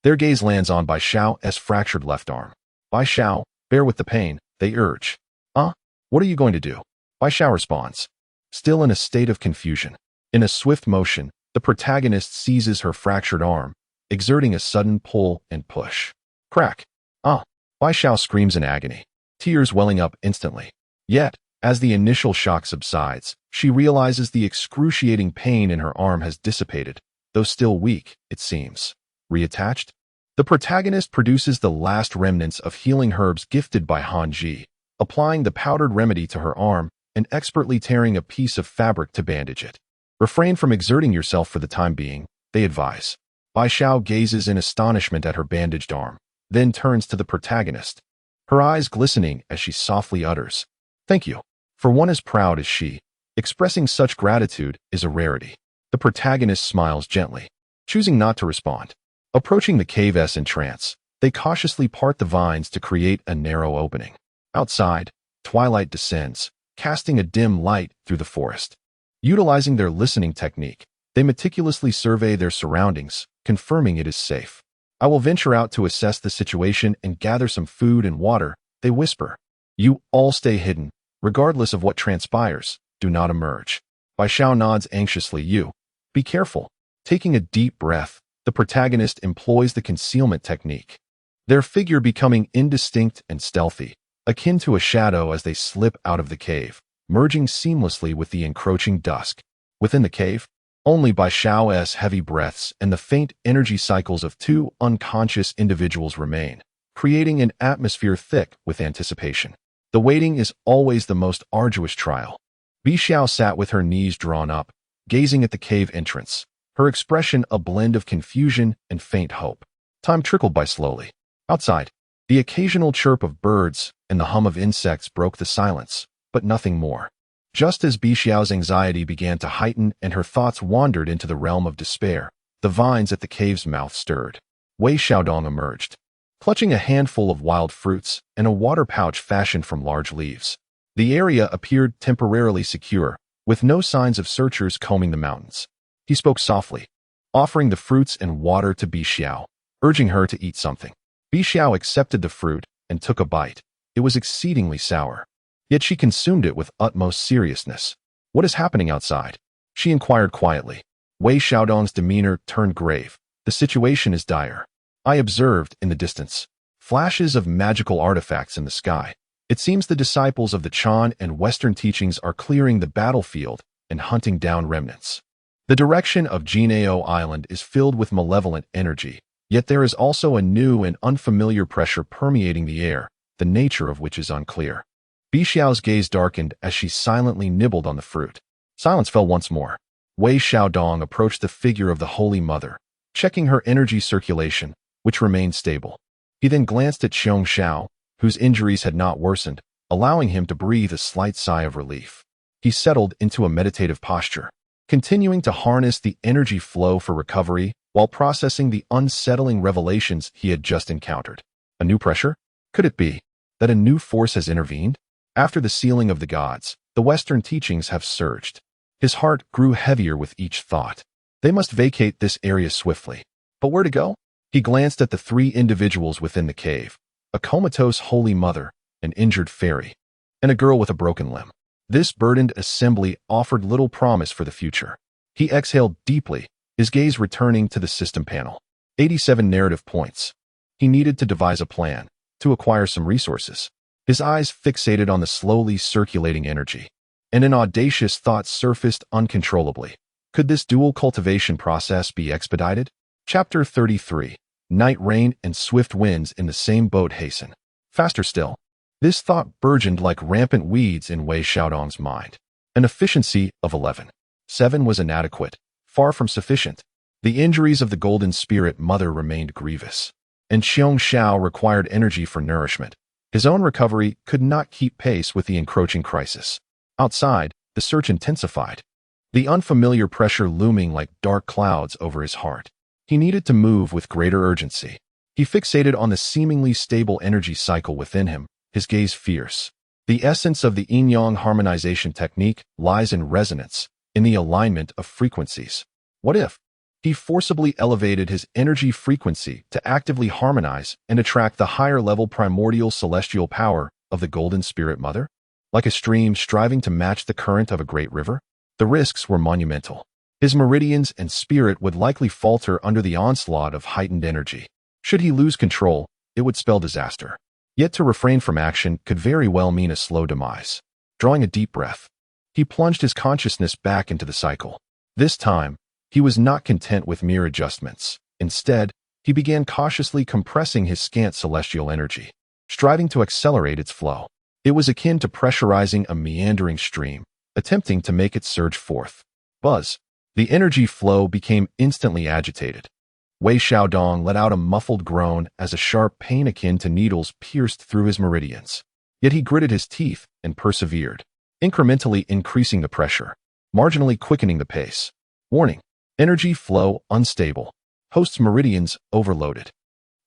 their gaze lands on Bai Xiao's fractured left arm. "Bai Xiao, bear with the pain," they urge. What are you going to do?" Bai Xiao responds, still in a state of confusion. In a swift motion, the protagonist seizes her fractured arm, exerting a sudden pull and push. Crack! Bai Xiao screams in agony, tears welling up instantly. Yet, as the initial shock subsides, she realizes the excruciating pain in her arm has dissipated, though still weak, it seems. Reattached? The protagonist produces the last remnants of healing herbs gifted by Han Ji, applying the powdered remedy to her arm and expertly tearing a piece of fabric to bandage it. Refrain from exerting yourself for the time being, they advise. Bai Xiao gazes in astonishment at her bandaged arm, then turns to the protagonist, her eyes glistening as she softly utters, "Thank you." For one as proud as she, expressing such gratitude is a rarity. The protagonist smiles gently, choosing not to respond. Approaching the cave's entrance, they cautiously part the vines to create a narrow opening. Outside, twilight descends, casting a dim light through the forest. Utilizing their listening technique, they meticulously survey their surroundings, confirming it is safe. "I will venture out to assess the situation and gather some food and water," they whisper. "You all stay hidden. Regardless of what transpires, do not emerge." Bai Xiao nods anxiously. "You, be careful." Taking a deep breath, the protagonist employs the concealment technique, their figure becoming indistinct and stealthy, akin to a shadow as they slip out of the cave, merging seamlessly with the encroaching dusk. Within the cave, only Bai Xiao's heavy breaths and the faint energy cycles of two unconscious individuals remain, creating an atmosphere thick with anticipation. The waiting is always the most arduous trial. Bi Xiao sat with her knees drawn up, gazing at the cave entrance, her expression a blend of confusion and faint hope. Time trickled by slowly. Outside, the occasional chirp of birds and the hum of insects broke the silence, but nothing more. Just as Bi Xiao's anxiety began to heighten and her thoughts wandered into the realm of despair, the vines at the cave's mouth stirred. Wei Xiaodong emerged, clutching a handful of wild fruits and a water pouch fashioned from large leaves. The area appeared temporarily secure, with no signs of searchers combing the mountains. He spoke softly, offering the fruits and water to Bi Xiao, urging her to eat something. Bi Xiao accepted the fruit and took a bite. It was exceedingly sour. Yet she consumed it with utmost seriousness. "What is happening outside?" she inquired quietly. Wei Xiaodong's demeanor turned grave. "The situation is dire. I observed, in the distance, flashes of magical artifacts in the sky. It seems the disciples of the Chan and Western teachings are clearing the battlefield and hunting down remnants. The direction of Jinao Island is filled with malevolent energy, yet there is also a new and unfamiliar pressure permeating the air, the nature of which is unclear." Bi Xiao's gaze darkened as she silently nibbled on the fruit. Silence fell once more. Wei Xiaodong approached the figure of the Holy Mother, checking her energy circulation, which remained stable. He then glanced at Xiong Xiao, whose injuries had not worsened, allowing him to breathe a slight sigh of relief. He settled into a meditative posture, continuing to harness the energy flow for recovery while processing the unsettling revelations he had just encountered. A new pressure? Could it be that a new force has intervened? After the sealing of the gods, the Western teachings have surged. His heart grew heavier with each thought. They must vacate this area swiftly. But where to go? He glanced at the three individuals within the cave: a comatose holy mother, an injured fairy, and a girl with a broken limb. This burdened assembly offered little promise for the future. He exhaled deeply, his gaze returning to the system panel. 87 narrative points. He needed to devise a plan, to acquire some resources. His eyes fixated on the slowly circulating energy, and an audacious thought surfaced uncontrollably. Could this dual cultivation process be expedited? Chapter 33. Night rain and swift winds in the same boat hasten. Faster still. This thought burgeoned like rampant weeds in Wei Xiaodong's mind. An efficiency of 11.7 was inadequate, far from sufficient. The injuries of the Golden Spirit Mother remained grievous, and Xiong Xiao required energy for nourishment. His own recovery could not keep pace with the encroaching crisis. Outside, the search intensified, the unfamiliar pressure looming like dark clouds over his heart. He needed to move with greater urgency. He fixated on the seemingly stable energy cycle within him, his gaze fierce. The essence of the yin-yang harmonization technique lies in resonance, in the alignment of frequencies. What if he forcibly elevated his energy frequency to actively harmonize and attract the higher-level primordial celestial power of the Golden Spirit Mother? Like a stream striving to match the current of a great river? The risks were monumental. His meridians and spirit would likely falter under the onslaught of heightened energy. Should he lose control, it would spell disaster. Yet to refrain from action could very well mean a slow demise. Drawing a deep breath, he plunged his consciousness back into the cycle. This time, he was not content with mere adjustments. Instead, he began cautiously compressing his scant celestial energy, striving to accelerate its flow. It was akin to pressurizing a meandering stream, attempting to make it surge forth. Buzz. The energy flow became instantly agitated. Wei Xiaodong let out a muffled groan as a sharp pain akin to needles pierced through his meridians. Yet he gritted his teeth and persevered, incrementally increasing the pressure, marginally quickening the pace. Warning. Energy flow unstable. Host's meridians overloaded.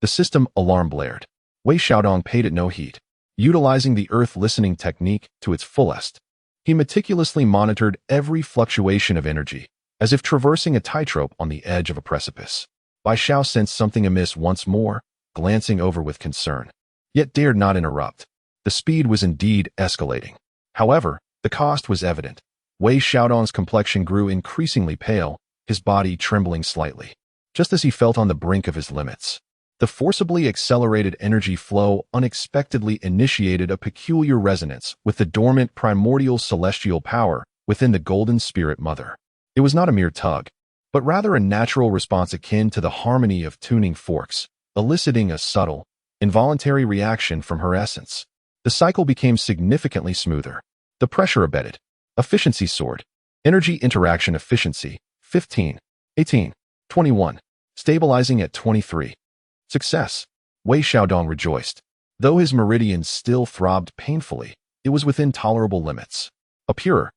The system alarm blared. Wei Xiaodong paid it no heed, utilizing the earth listening technique to its fullest. He meticulously monitored every fluctuation of energy, as if traversing a tightrope on the edge of a precipice. Bai Xiao sensed something amiss once more, glancing over with concern, yet dared not interrupt. The speed was indeed escalating. However, the cost was evident. Wei Xiaodong's complexion grew increasingly pale, his body trembling slightly, just as he felt on the brink of his limits. The forcibly accelerated energy flow unexpectedly initiated a peculiar resonance with the dormant primordial celestial power within the Golden Spirit Mother. It was not a mere tug, but rather a natural response akin to the harmony of tuning forks, eliciting a subtle, involuntary reaction from her essence. The cycle became significantly smoother. The pressure abated. Efficiency soared. Energy interaction efficiency, 15, 18, 21, stabilizing at 23. Success. Wei Xiaodong rejoiced. Though his meridians still throbbed painfully, it was within tolerable limits. A purer,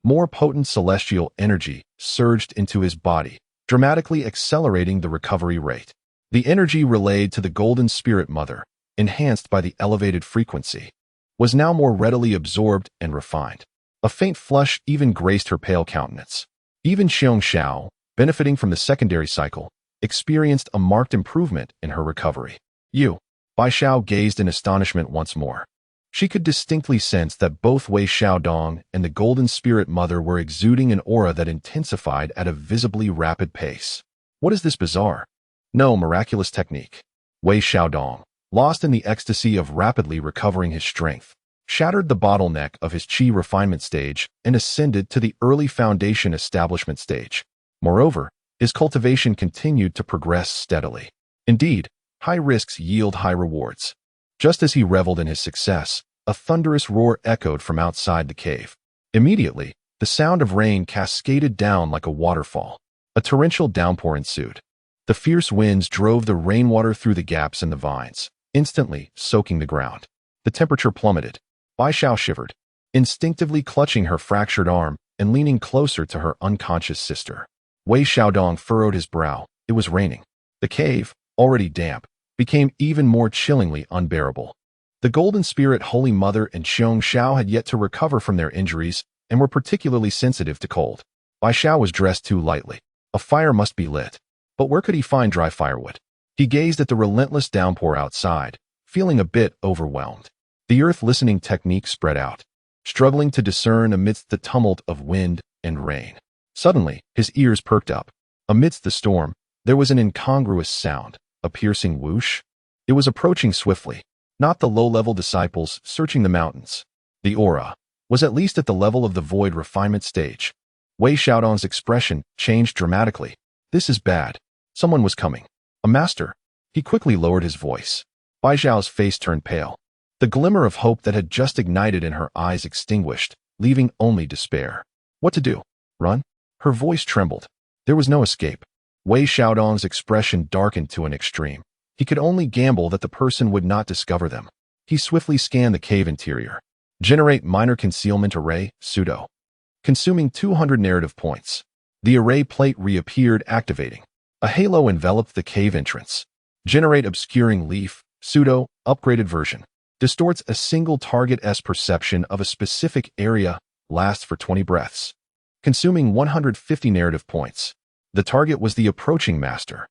more potent celestial energy surged into his body, dramatically accelerating the recovery rate. The energy relayed to the Golden Spirit Mother, enhanced by the elevated frequency, was now more readily absorbed and refined. A faint flush even graced her pale countenance. Even Xiong Xiao, benefiting from the secondary cycle, experienced a marked improvement in her recovery. Bai Xiao gazed in astonishment once more. She could distinctly sense that both Wei Xiaodong and the Golden Spirit Mother were exuding an aura that intensified at a visibly rapid pace. What is this bizarre, no miraculous technique? Wei Xiaodong, lost in the ecstasy of rapidly recovering his strength, shattered the bottleneck of his qi refinement stage and ascended to the early foundation establishment stage. Moreover, his cultivation continued to progress steadily. Indeed, high risks yield high rewards. Just as he reveled in his success, a thunderous roar echoed from outside the cave. Immediately, the sound of rain cascaded down like a waterfall. A torrential downpour ensued. The fierce winds drove the rainwater through the gaps in the vines, instantly soaking the ground. The temperature plummeted. Bai Xiao shivered, instinctively clutching her fractured arm and leaning closer to her unconscious sister. Wei Xiaodong furrowed his brow. It was raining. The cave, already damp, became even more chillingly unbearable. The Golden Spirit Holy Mother and Xiong Xiao had yet to recover from their injuries and were particularly sensitive to cold. Bai Xiao was dressed too lightly. A fire must be lit. But where could he find dry firewood? He gazed at the relentless downpour outside, feeling a bit overwhelmed. The earth-listening technique spread out, struggling to discern amidst the tumult of wind and rain. Suddenly, his ears perked up. Amidst the storm, there was an incongruous sound. A piercing whoosh? It was approaching swiftly, not the low-level disciples searching the mountains. The aura was at least at the level of the void refinement stage. Wei Xiaodong's expression changed dramatically. This is bad. Someone was coming. A master. He quickly lowered his voice. Bai Xiao's face turned pale. The glimmer of hope that had just ignited in her eyes extinguished, leaving only despair. What to do? Run? Her voice trembled. There was no escape. Wei Xiaodong's expression darkened to an extreme. He could only gamble that the person would not discover them. He swiftly scanned the cave interior. Generate minor concealment array, pseudo. Consuming 200 narrative points. The array plate reappeared, activating. A halo enveloped the cave entrance. Generate obscuring leaf, pseudo, upgraded version. Distorts a single target's perception of a specific area, lasts for 20 breaths. Consuming 150 narrative points. The target was the approaching master.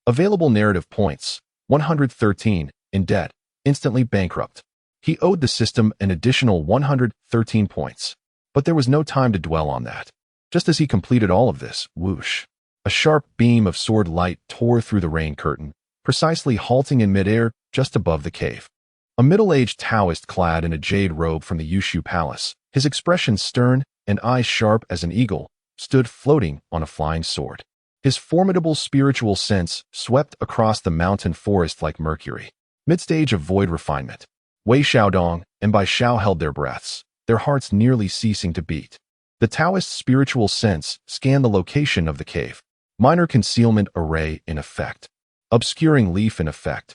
Available narrative points, 113, in debt, instantly bankrupt. He owed the system an additional 113 points. But there was no time to dwell on that. Just as he completed all of this, whoosh, a sharp beam of sword light tore through the rain curtain, precisely halting in midair just above the cave. A middle-aged Taoist clad in a jade robe from the Yushu Palace, his expression stern and eyes sharp as an eagle, stood floating on a flying sword. His formidable spiritual sense swept across the mountain forest like mercury. Mid-stage of void refinement. Wei Xiaodong and Bai Xiao held their breaths, their hearts nearly ceasing to beat. The Taoist spiritual sense scanned the location of the cave. Minor concealment array in effect. Obscuring leaf in effect.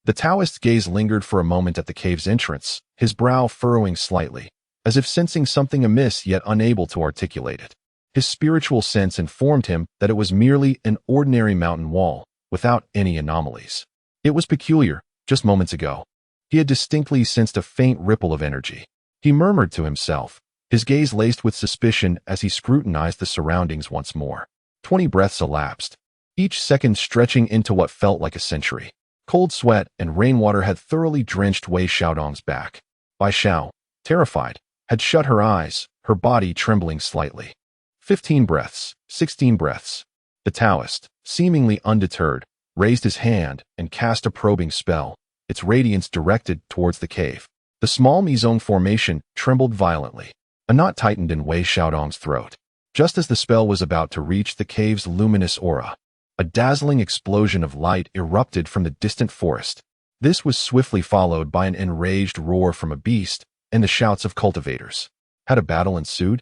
The Taoist's gaze lingered for a moment at the cave's entrance, his brow furrowing slightly, as if sensing something amiss yet unable to articulate it. His spiritual sense informed him that it was merely an ordinary mountain wall, without any anomalies. It was peculiar. Just moments ago, he had distinctly sensed a faint ripple of energy. He murmured to himself, his gaze laced with suspicion as he scrutinized the surroundings once more. 20 breaths elapsed, each second stretching into what felt like a century. Cold sweat and rainwater had thoroughly drenched Wei Xiaodong's back. Bai Xiao, terrified, had shut her eyes, her body trembling slightly. 15 breaths, 16 breaths. The Taoist, seemingly undeterred, raised his hand and cast a probing spell, its radiance directed towards the cave. The small Mizong formation trembled violently. A knot tightened in Wei Xiaodong's throat. Just as the spell was about to reach the cave's luminous aura, a dazzling explosion of light erupted from the distant forest. This was swiftly followed by an enraged roar from a beast and the shouts of cultivators. Had a battle ensued?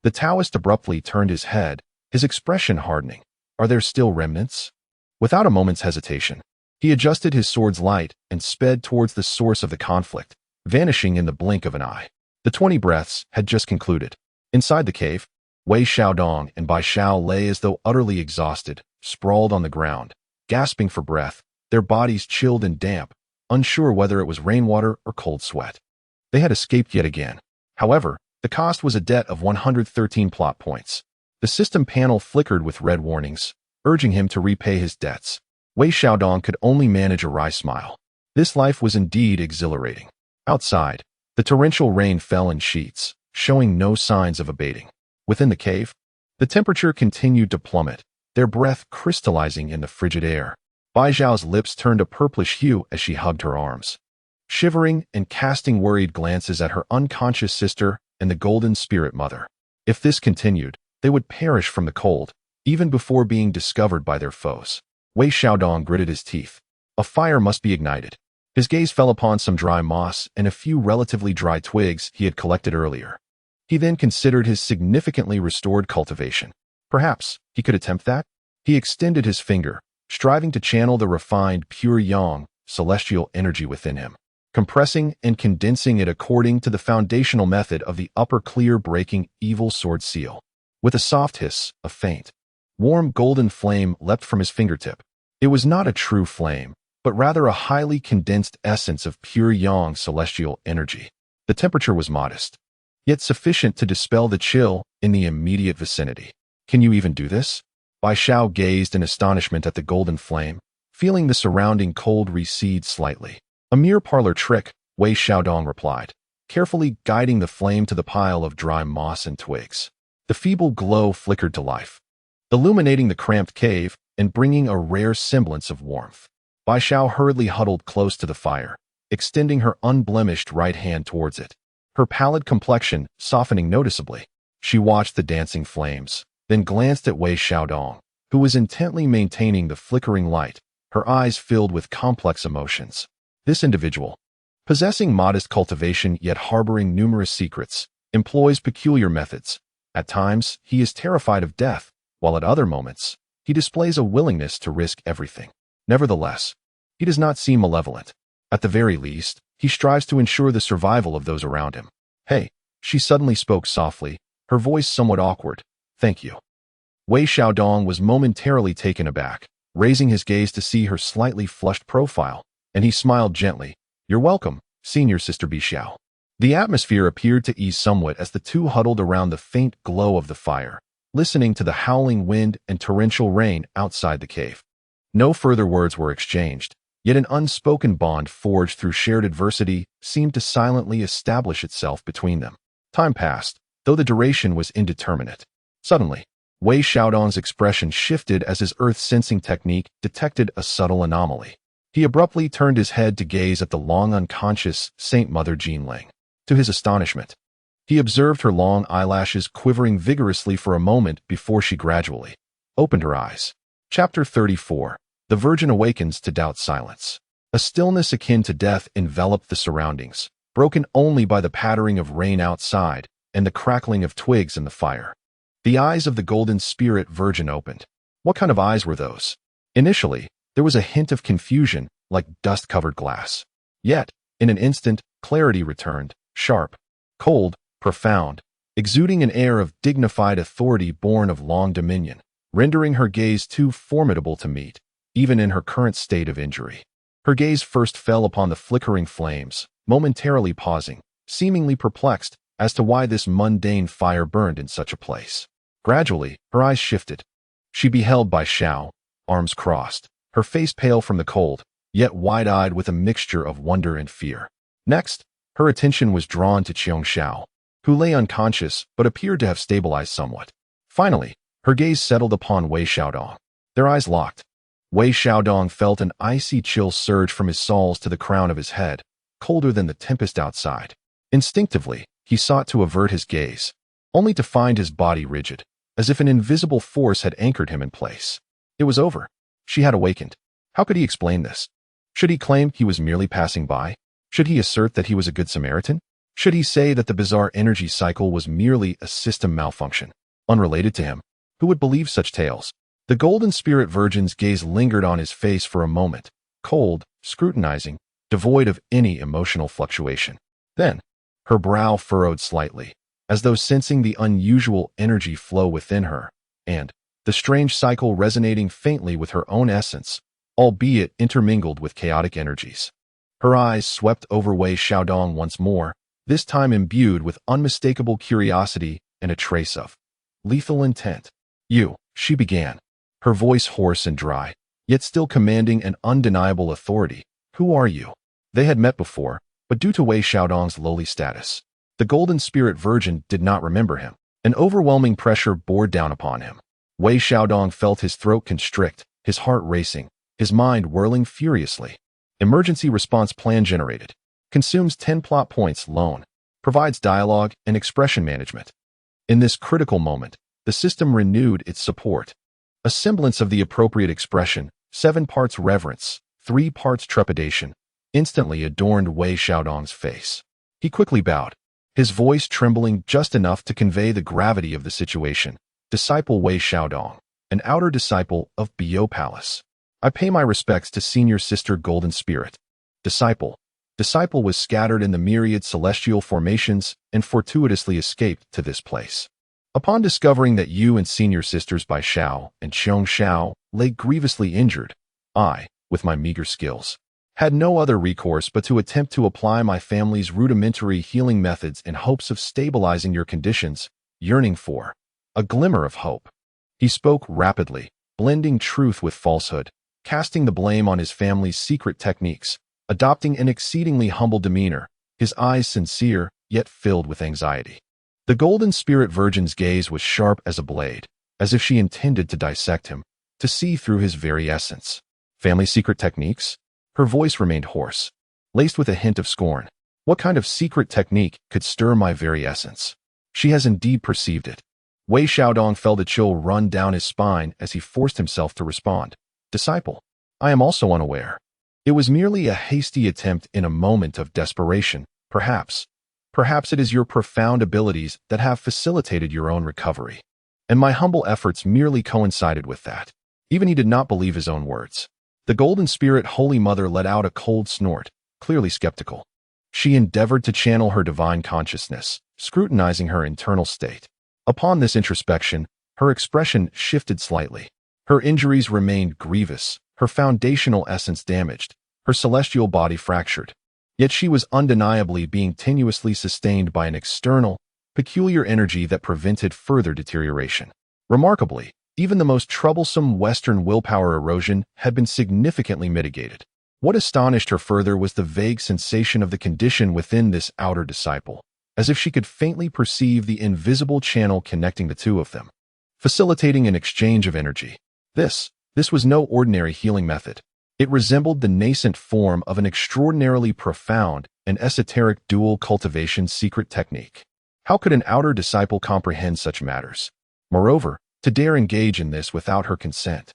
The Taoist abruptly turned his head, his expression hardening. Are there still remnants? Without a moment's hesitation, he adjusted his sword's light and sped towards the source of the conflict, vanishing in the blink of an eye. The 20 breaths had just concluded. Inside the cave, Wei Xiaodong and Bai Xiao lay as though utterly exhausted, sprawled on the ground, gasping for breath, their bodies chilled and damp, unsure whether it was rainwater or cold sweat. They had escaped yet again. However, the cost was a debt of 113 plot points. The system panel flickered with red warnings, urging him to repay his debts. Wei Xiaodong could only manage a wry smile. This life was indeed exhilarating. Outside, the torrential rain fell in sheets, showing no signs of abating. Within the cave, the temperature continued to plummet, their breath crystallizing in the frigid air. Bai Zhao's lips turned a purplish hue as she hugged her arms. Shivering and casting worried glances at her unconscious sister and the golden spirit mother. If this continued, they would perish from the cold, even before being discovered by their foes. Wei Xiaodong gritted his teeth. A fire must be ignited. His gaze fell upon some dry moss and a few relatively dry twigs he had collected earlier. He then considered his significantly restored cultivation. Perhaps he could attempt that? He extended his finger, striving to channel the refined, pure yang, celestial energy within him, compressing and condensing it according to the foundational method of the upper clear breaking evil sword seal. With a soft hiss, a faint, warm golden flame leapt from his fingertip. It was not a true flame, but rather a highly condensed essence of pure yang celestial energy. The temperature was modest, yet sufficient to dispel the chill in the immediate vicinity. Can you even do this? Bai Xiao gazed in astonishment at the golden flame, feeling the surrounding cold recede slightly. A mere parlor trick, Wei Xiaodong replied, carefully guiding the flame to the pile of dry moss and twigs. The feeble glow flickered to life, illuminating the cramped cave and bringing a rare semblance of warmth. Bai Xiao hurriedly huddled close to the fire, extending her unblemished right hand towards it, her pallid complexion softening noticeably. She watched the dancing flames, then glanced at Wei Xiaodong, who was intently maintaining the flickering light, her eyes filled with complex emotions. This individual, possessing modest cultivation yet harboring numerous secrets, employs peculiar methods. At times, he is terrified of death, while at other moments, he displays a willingness to risk everything. Nevertheless, he does not seem malevolent. At the very least, he strives to ensure the survival of those around him. Hey, she suddenly spoke softly, her voice somewhat awkward. Thank you. Wei Xiaodong was momentarily taken aback, raising his gaze to see her slightly flushed profile, and he smiled gently. You're welcome, senior sister Bi Xiao. The atmosphere appeared to ease somewhat as the two huddled around the faint glow of the fire, listening to the howling wind and torrential rain outside the cave. No further words were exchanged, yet an unspoken bond forged through shared adversity seemed to silently establish itself between them. Time passed, though the duration was indeterminate. Suddenly, Wei Xiaodong's expression shifted as his earth-sensing technique detected a subtle anomaly. He abruptly turned his head to gaze at the long unconscious Saint Mother Jinling. To his astonishment, he observed her long eyelashes quivering vigorously for a moment before she gradually opened her eyes. Chapter 34. The Virgin Awakens to Doubt Silence. A stillness akin to death enveloped the surroundings, broken only by the pattering of rain outside and the crackling of twigs in the fire. The eyes of the Golden Spirit Virgin opened. What kind of eyes were those? Initially, there was a hint of confusion, like dust-covered glass. Yet, in an instant, clarity returned, sharp, cold, profound, exuding an air of dignified authority born of long dominion, rendering her gaze too formidable to meet, even in her current state of injury. Her gaze first fell upon the flickering flames, momentarily pausing, seemingly perplexed as to why this mundane fire burned in such a place. Gradually, her eyes shifted. She beheld Bai Xiao, arms crossed, her face pale from the cold, yet wide-eyed with a mixture of wonder and fear. Next, her attention was drawn to Qiong Xiao, who lay unconscious but appeared to have stabilized somewhat. Finally, her gaze settled upon Wei Xiaodong. Their eyes locked. Wei Xiaodong felt an icy chill surge from his soles to the crown of his head, colder than the tempest outside. Instinctively, he sought to avert his gaze, only to find his body rigid, as if an invisible force had anchored him in place. It was over. She had awakened. How could he explain this? Should he claim he was merely passing by? Should he assert that he was a good Samaritan? Should he say that the bizarre energy cycle was merely a system malfunction, unrelated to him? Who would believe such tales? The Golden Spirit Virgin's gaze lingered on his face for a moment, cold, scrutinizing, devoid of any emotional fluctuation. Then, her brow furrowed slightly, as though sensing the unusual energy flow within her, and the strange cycle resonating faintly with her own essence, albeit intermingled with chaotic energies. Her eyes swept over Wei Xiaodong once more, this time imbued with unmistakable curiosity and a trace of lethal intent. "You," she began, her voice hoarse and dry, yet still commanding an undeniable authority. "Who are you?" They had met before, but due to Wei Xiaodong's lowly status, the Golden Spirit Virgin did not remember him. An overwhelming pressure bore down upon him. Wei Xiaodong felt his throat constrict, his heart racing, his mind whirling furiously. Emergency response plan generated. Consumes 10 plot points loan. Provides dialogue and expression management. In this critical moment, the system renewed its support. A semblance of the appropriate expression, 7 parts reverence, 3 parts trepidation, instantly adorned Wei Xiaodong's face. He quickly bowed, his voice trembling just enough to convey the gravity of the situation. "Disciple Wei Xiaodong, an outer disciple of Bio Palace. I pay my respects to Senior Sister Golden Spirit." Disciple. Disciple was scattered in the myriad celestial formations and fortuitously escaped to this place. Upon discovering that you and Senior Sisters Bai Xiao and Qiong Xiao lay grievously injured, I, with my meager skills, had no other recourse but to attempt to apply my family's rudimentary healing methods in hopes of stabilizing your conditions, yearning for a glimmer of hope. He spoke rapidly, blending truth with falsehood, casting the blame on his family's secret techniques, adopting an exceedingly humble demeanor, his eyes sincere, yet filled with anxiety. The Golden Spirit Virgin's gaze was sharp as a blade, as if she intended to dissect him, to see through his very essence. Family secret techniques? Her voice remained hoarse, laced with a hint of scorn. What kind of secret technique could stir my very essence? She has indeed perceived it. Wei Xiaodong felt a chill run down his spine as he forced himself to respond. "Disciple, I am also unaware. It was merely a hasty attempt in a moment of desperation, perhaps. Perhaps it is your profound abilities that have facilitated your own recovery. And my humble efforts merely coincided with that." Even he did not believe his own words. The Golden Spirit Holy Mother let out a cold snort, clearly skeptical. She endeavored to channel her divine consciousness, scrutinizing her internal state. Upon this introspection, her expression shifted slightly. Her injuries remained grievous, her foundational essence damaged, her celestial body fractured. Yet she was undeniably being tenuously sustained by an external, peculiar energy that prevented further deterioration. Remarkably, even the most troublesome Western willpower erosion had been significantly mitigated. What astonished her further was the vague sensation of the condition within this outer disciple, as if she could faintly perceive the invisible channel connecting the two of them, facilitating an exchange of energy. This was no ordinary healing method. It resembled the nascent form of an extraordinarily profound and esoteric dual cultivation secret technique. How could an outer disciple comprehend such matters? Moreover, to dare engage in this without her consent.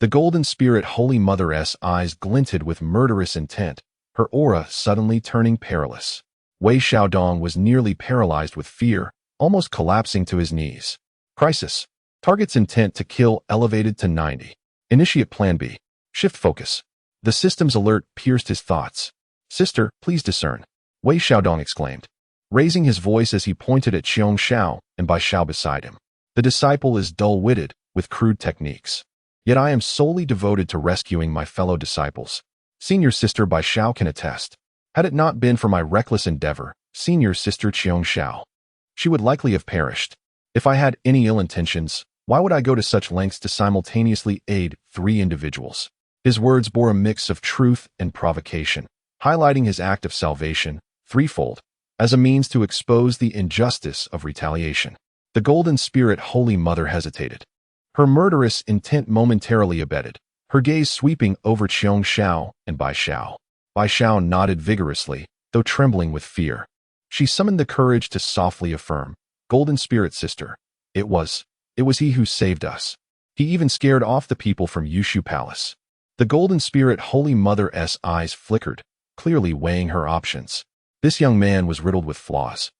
The Golden Spirit Holy Mother's eyes glinted with murderous intent, her aura suddenly turning perilous. Wei Xiaodong was nearly paralyzed with fear, almost collapsing to his knees. Crisis. Target's intent to kill elevated to 90. Initiate Plan B. Shift focus. The system's alert pierced his thoughts. "Sister, please discern," Wei Xiaodong exclaimed, raising his voice as he pointed at Qiong Xiao and Bai Xiao beside him. "The disciple is dull-witted, with crude techniques. Yet I am solely devoted to rescuing my fellow disciples. Senior Sister Bai Xiao can attest. Had it not been for my reckless endeavor, Senior Sister Qiong Xiao, she would likely have perished. If I had any ill intentions, why would I go to such lengths to simultaneously aid 3 individuals?" His words bore a mix of truth and provocation, highlighting his act of salvation, threefold, as a means to expose the injustice of retaliation. The Golden Spirit Holy Mother hesitated, her murderous intent momentarily abated, her gaze sweeping over Qiong Xiao and Bai Xiao. Bai Xiao nodded vigorously, though trembling with fear. She summoned the courage to softly affirm, "Golden Spirit Sister, it was he who saved us. He even scared off the people from Yushu Palace." The golden spirit Holy Mother's eyes flickered, clearly weighing her options. This young man was riddled with flaws.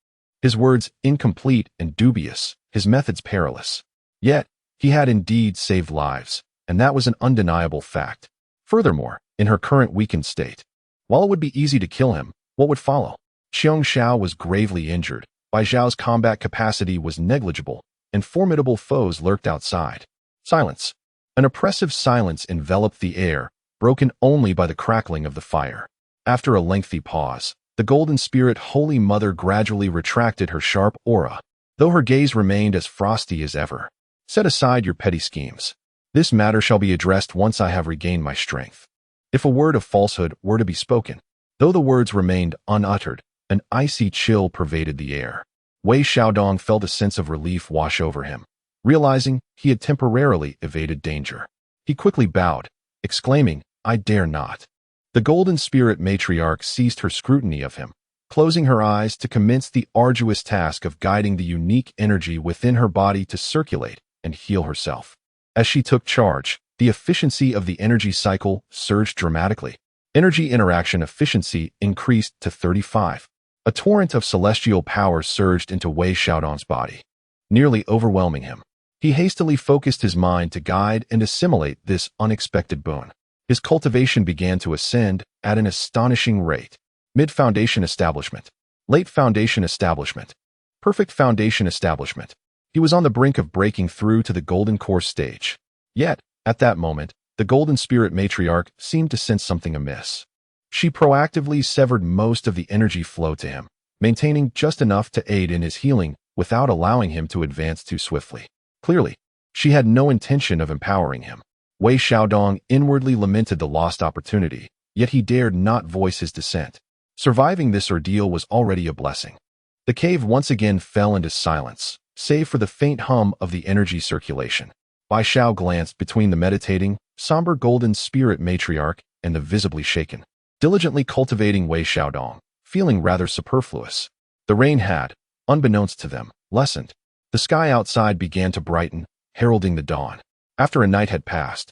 His words incomplete and dubious, his methods perilous. Yet, he had indeed saved lives, and that was an undeniable fact. Furthermore, in her current weakened state, while it would be easy to kill him, what would follow? Qiong Xiao was gravely injured. Bai Zhao's combat capacity was negligible, and formidable foes lurked outside. Silence. An oppressive silence enveloped the air, broken only by the crackling of the fire. After a lengthy pause, the golden spirit Holy Mother gradually retracted her sharp aura, though her gaze remained as frosty as ever. Set aside your petty schemes. This matter shall be addressed once I have regained my strength. If a word of falsehood were to be spoken, though the words remained unuttered, an icy chill pervaded the air. Wei Xiaodong felt a sense of relief wash over him, realizing he had temporarily evaded danger. He quickly bowed, exclaiming, "I dare not." The golden spirit matriarch ceased her scrutiny of him, closing her eyes to commence the arduous task of guiding the unique energy within her body to circulate and heal herself. As she took charge, the efficiency of the energy cycle surged dramatically. Energy interaction efficiency increased to 35. A torrent of celestial power surged into Wei Xiaodong's body, nearly overwhelming him. He hastily focused his mind to guide and assimilate this unexpected boon. His cultivation began to ascend at an astonishing rate. Mid-foundation establishment. Late foundation establishment. Perfect foundation establishment. He was on the brink of breaking through to the golden core stage. Yet, at that moment, the golden spirit matriarch seemed to sense something amiss. She proactively severed most of the energy flow to him, maintaining just enough to aid in his healing without allowing him to advance too swiftly. Clearly, she had no intention of empowering him. Wei Xiaodong inwardly lamented the lost opportunity, yet he dared not voice his dissent. Surviving this ordeal was already a blessing. The cave once again fell into silence, save for the faint hum of the energy circulation. Bai Xiao glanced between the meditating, somber golden spirit matriarch and the visibly shaken, diligently cultivating Wei Xiaodong, feeling rather superfluous. The rain had, unbeknownst to them, lessened. The sky outside began to brighten, heralding the dawn. After a night had passed,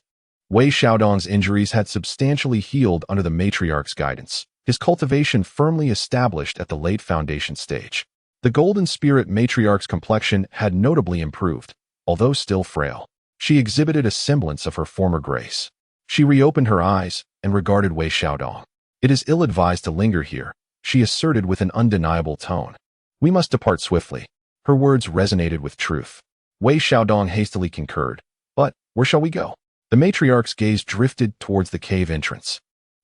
Wei Xiaodong's injuries had substantially healed under the matriarch's guidance, his cultivation firmly established at the late foundation stage. The golden spirit matriarch's complexion had notably improved, although still frail. She exhibited a semblance of her former grace. She reopened her eyes and regarded Wei Xiaodong. "It is ill-advised to linger here," she asserted with an undeniable tone. "We must depart swiftly." Her words resonated with truth. Wei Xiaodong hastily concurred. "But where shall we go?" The matriarch's gaze drifted towards the cave entrance.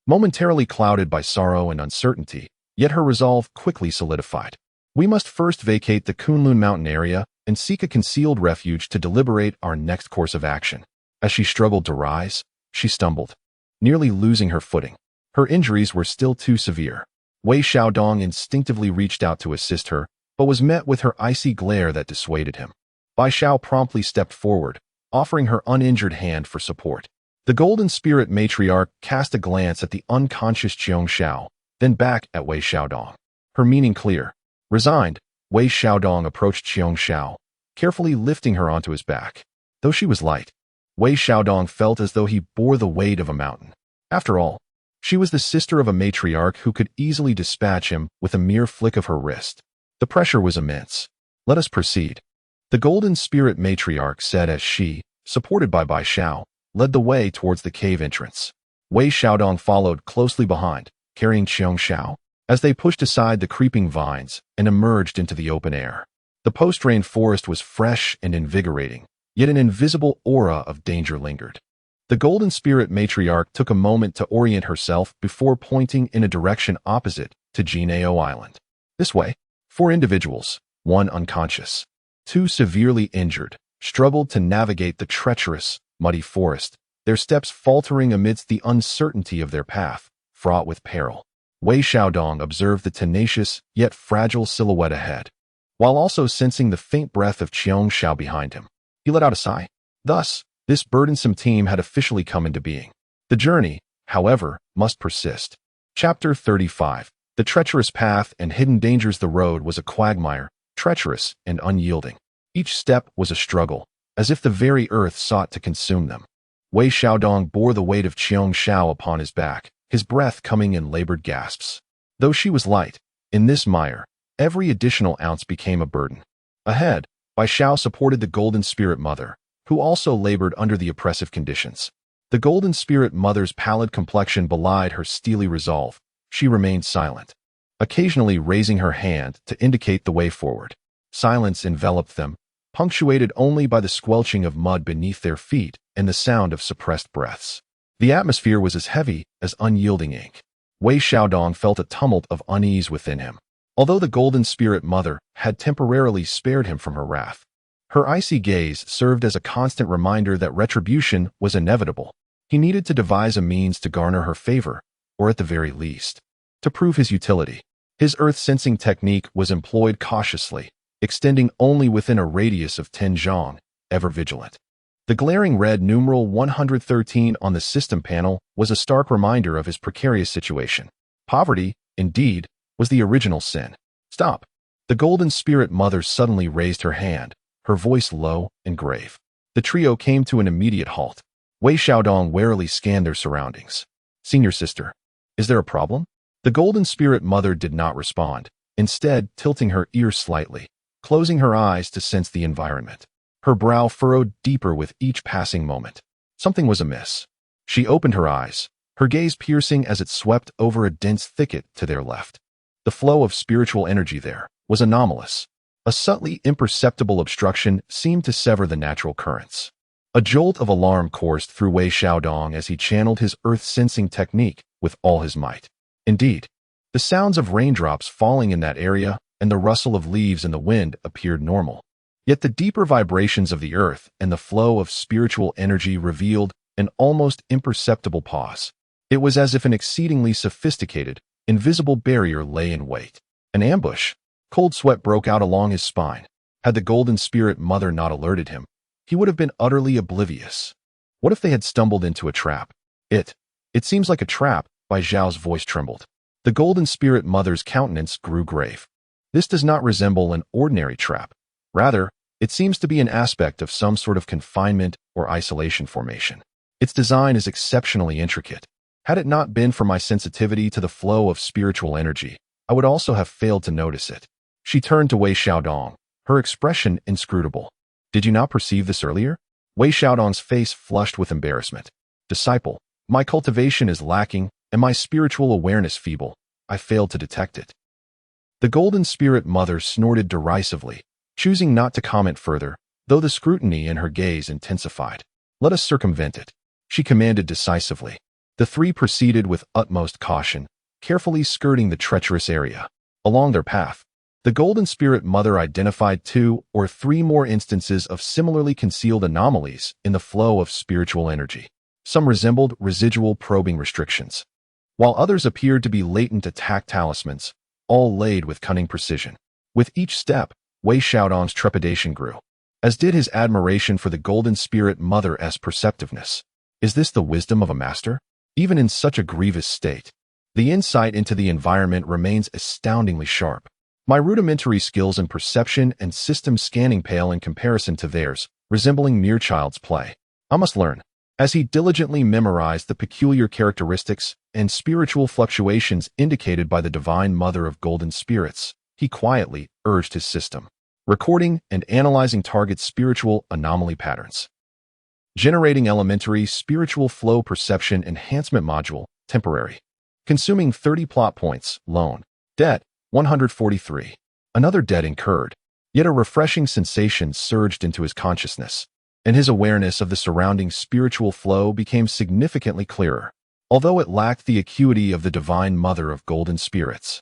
Momentarily clouded by sorrow and uncertainty, yet her resolve quickly solidified. "We must first vacate the Kunlun mountain area and seek a concealed refuge to deliberate our next course of action." As she struggled to rise, she stumbled, nearly losing her footing. Her injuries were still too severe. Wei Xiaodong instinctively reached out to assist her, but was met with her icy glare that dissuaded him. Bai Xiao promptly stepped forward, offering her uninjured hand for support. The golden spirit matriarch cast a glance at the unconscious Qiong Xiao, then back at Wei Xiaodong. Her meaning clear. Resigned, Wei Xiaodong approached Qiong Xiao, carefully lifting her onto his back. Though she was light, Wei Xiaodong felt as though he bore the weight of a mountain. After all, she was the sister of a matriarch who could easily dispatch him with a mere flick of her wrist. The pressure was immense. "Let us proceed," the golden spirit matriarch said as she, supported by Bai Xiao, led the way towards the cave entrance. Wei Xiaodong followed closely behind, carrying Qiong Xiao, as they pushed aside the creeping vines and emerged into the open air. The post-rain forest was fresh and invigorating, yet an invisible aura of danger lingered. The golden spirit matriarch took a moment to orient herself before pointing in a direction opposite to Jinao Island. This way, 4 individuals, 1 unconscious, 2 severely injured, struggled to navigate the treacherous, muddy forest, their steps faltering amidst the uncertainty of their path, fraught with peril. Wei Xiaodong observed the tenacious yet fragile silhouette ahead, while also sensing the faint breath of Qiong Xiao behind him. He let out a sigh. Thus, this burdensome team had officially come into being. The journey, however, must persist. Chapter 35. The treacherous path and hidden dangers. The road was a quagmire, treacherous and unyielding. Each step was a struggle, as if the very earth sought to consume them. Wei Xiaodong bore the weight of Qiong Shao upon his back, his breath coming in labored gasps. Though she was light, in this mire, every additional ounce became a burden. Ahead, Bai Xiao supported the Golden Spirit Mother, who also labored under the oppressive conditions. The Golden Spirit Mother's pallid complexion belied her steely resolve. She remained silent, occasionally raising her hand to indicate the way forward. Silence enveloped them, punctuated only by the squelching of mud beneath their feet and the sound of suppressed breaths. The atmosphere was as heavy as unyielding ink. Wei Xiaodong felt a tumult of unease within him. Although the Golden Spirit Mother had temporarily spared him from her wrath, her icy gaze served as a constant reminder that retribution was inevitable. He needed to devise a means to garner her favor, or at the very least, to prove his utility. His earth-sensing technique was employed cautiously, extending only within a radius of 10 zhong, ever vigilant. The glaring red numeral 113 on the system panel was a stark reminder of his precarious situation. Poverty, indeed, was the original sin. Stop! The Golden Spirit Mother suddenly raised her hand, her voice low and grave. The trio came to an immediate halt. Wei Xiaodong warily scanned their surroundings. Senior sister, is there a problem? The Golden Spirit Mother did not respond, instead tilting her ears slightly, closing her eyes to sense the environment. Her brow furrowed deeper with each passing moment. Something was amiss. She opened her eyes, her gaze piercing as it swept over a dense thicket to their left. The flow of spiritual energy there was anomalous. A subtly imperceptible obstruction seemed to sever the natural currents. A jolt of alarm coursed through Wei Xiaodong as he channeled his earth-sensing technique with all his might. Indeed, the sounds of raindrops falling in that area and the rustle of leaves in the wind appeared normal. Yet the deeper vibrations of the earth and the flow of spiritual energy revealed an almost imperceptible pause. It was as if an exceedingly sophisticated, invisible barrier lay in wait. An ambush. Cold sweat broke out along his spine. Had the Golden Spirit Mother not alerted him, he would have been utterly oblivious. What if they had stumbled into a trap? It seems like a trap, Bai Zhao's voice trembled. The Golden Spirit Mother's countenance grew grave. This does not resemble an ordinary trap. Rather, it seems to be an aspect of some sort of confinement or isolation formation. Its design is exceptionally intricate. Had it not been for my sensitivity to the flow of spiritual energy, I would also have failed to notice it. She turned to Wei Xiaodong, her expression inscrutable. Did you not perceive this earlier? Wei Xiaodong's face flushed with embarrassment. Disciple, my cultivation is lacking and my spiritual awareness feeble. I failed to detect it. The Golden Spirit Mother snorted derisively, choosing not to comment further, though the scrutiny in her gaze intensified. Let us circumvent it, she commanded decisively. The three proceeded with utmost caution, carefully skirting the treacherous area. Along their path, the Golden Spirit Mother identified 2 or 3 more instances of similarly concealed anomalies in the flow of spiritual energy. Some resembled residual probing restrictions, while others appeared to be latent attack talismans, all laid with cunning precision. With each step, Wei Xiaodong's trepidation grew, as did his admiration for the Golden Spirit Mother's perceptiveness. Is this the wisdom of a master? Even in such a grievous state, the insight into the environment remains astoundingly sharp. My rudimentary skills in perception and system scanning pale in comparison to theirs, resembling mere child's play. I must learn. As he diligently memorized the peculiar characteristics and spiritual fluctuations indicated by the Divine Mother of Golden Spirits, he quietly urged his system, recording and analyzing target's spiritual anomaly patterns. Generating elementary spiritual flow perception enhancement module, temporary. Consuming 30 plot points, loan. Debt, 143. Another debt incurred. Yet a refreshing sensation surged into his consciousness, and his awareness of the surrounding spiritual flow became significantly clearer. Although it lacked the acuity of the Divine Mother of Golden Spirits,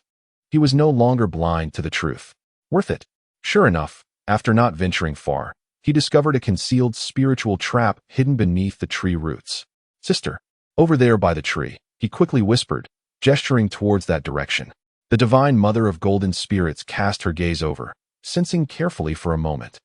he was no longer blind to the truth. Worth it. Sure enough, after not venturing far, he discovered a concealed spiritual trap hidden beneath the tree roots. Sister, over there by the tree, he quickly whispered, gesturing towards that direction. The Divine Mother of Golden Spirits cast her gaze over, sensing carefully for a moment.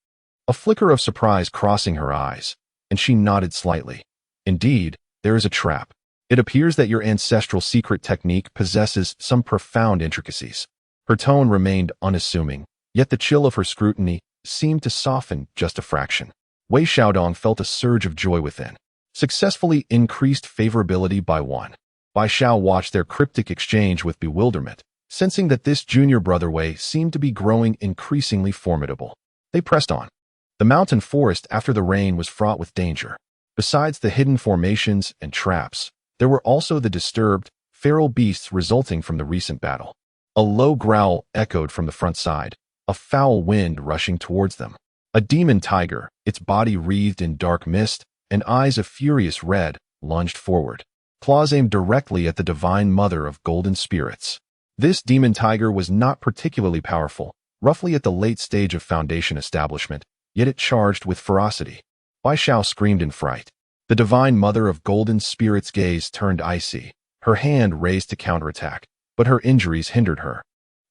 A flicker of surprise crossing her eyes, and she nodded slightly. Indeed, there is a trap. It appears that your ancestral secret technique possesses some profound intricacies. Her tone remained unassuming, yet the chill of her scrutiny seemed to soften just a fraction. Wei Xiaodong felt a surge of joy within. successfully increased favorability by 1. Bai Xiao watched their cryptic exchange with bewilderment, sensing that this junior brother Wei seemed to be growing increasingly formidable. They pressed on. The mountain forest after the rain was fraught with danger. Besides the hidden formations and traps, there were also the disturbed, feral beasts resulting from the recent battle. A low growl echoed from the front side, a foul wind rushing towards them. A demon tiger, its body wreathed in dark mist and eyes of furious red, lunged forward. Claws aimed directly at the divine mother of golden spirits. This demon tiger was not particularly powerful, roughly at the late stage of Foundation establishment, yet it charged with ferocity. Bai Xiao screamed in fright. The divine mother of golden spirits' gaze turned icy, her hand raised to counterattack, but her injuries hindered her,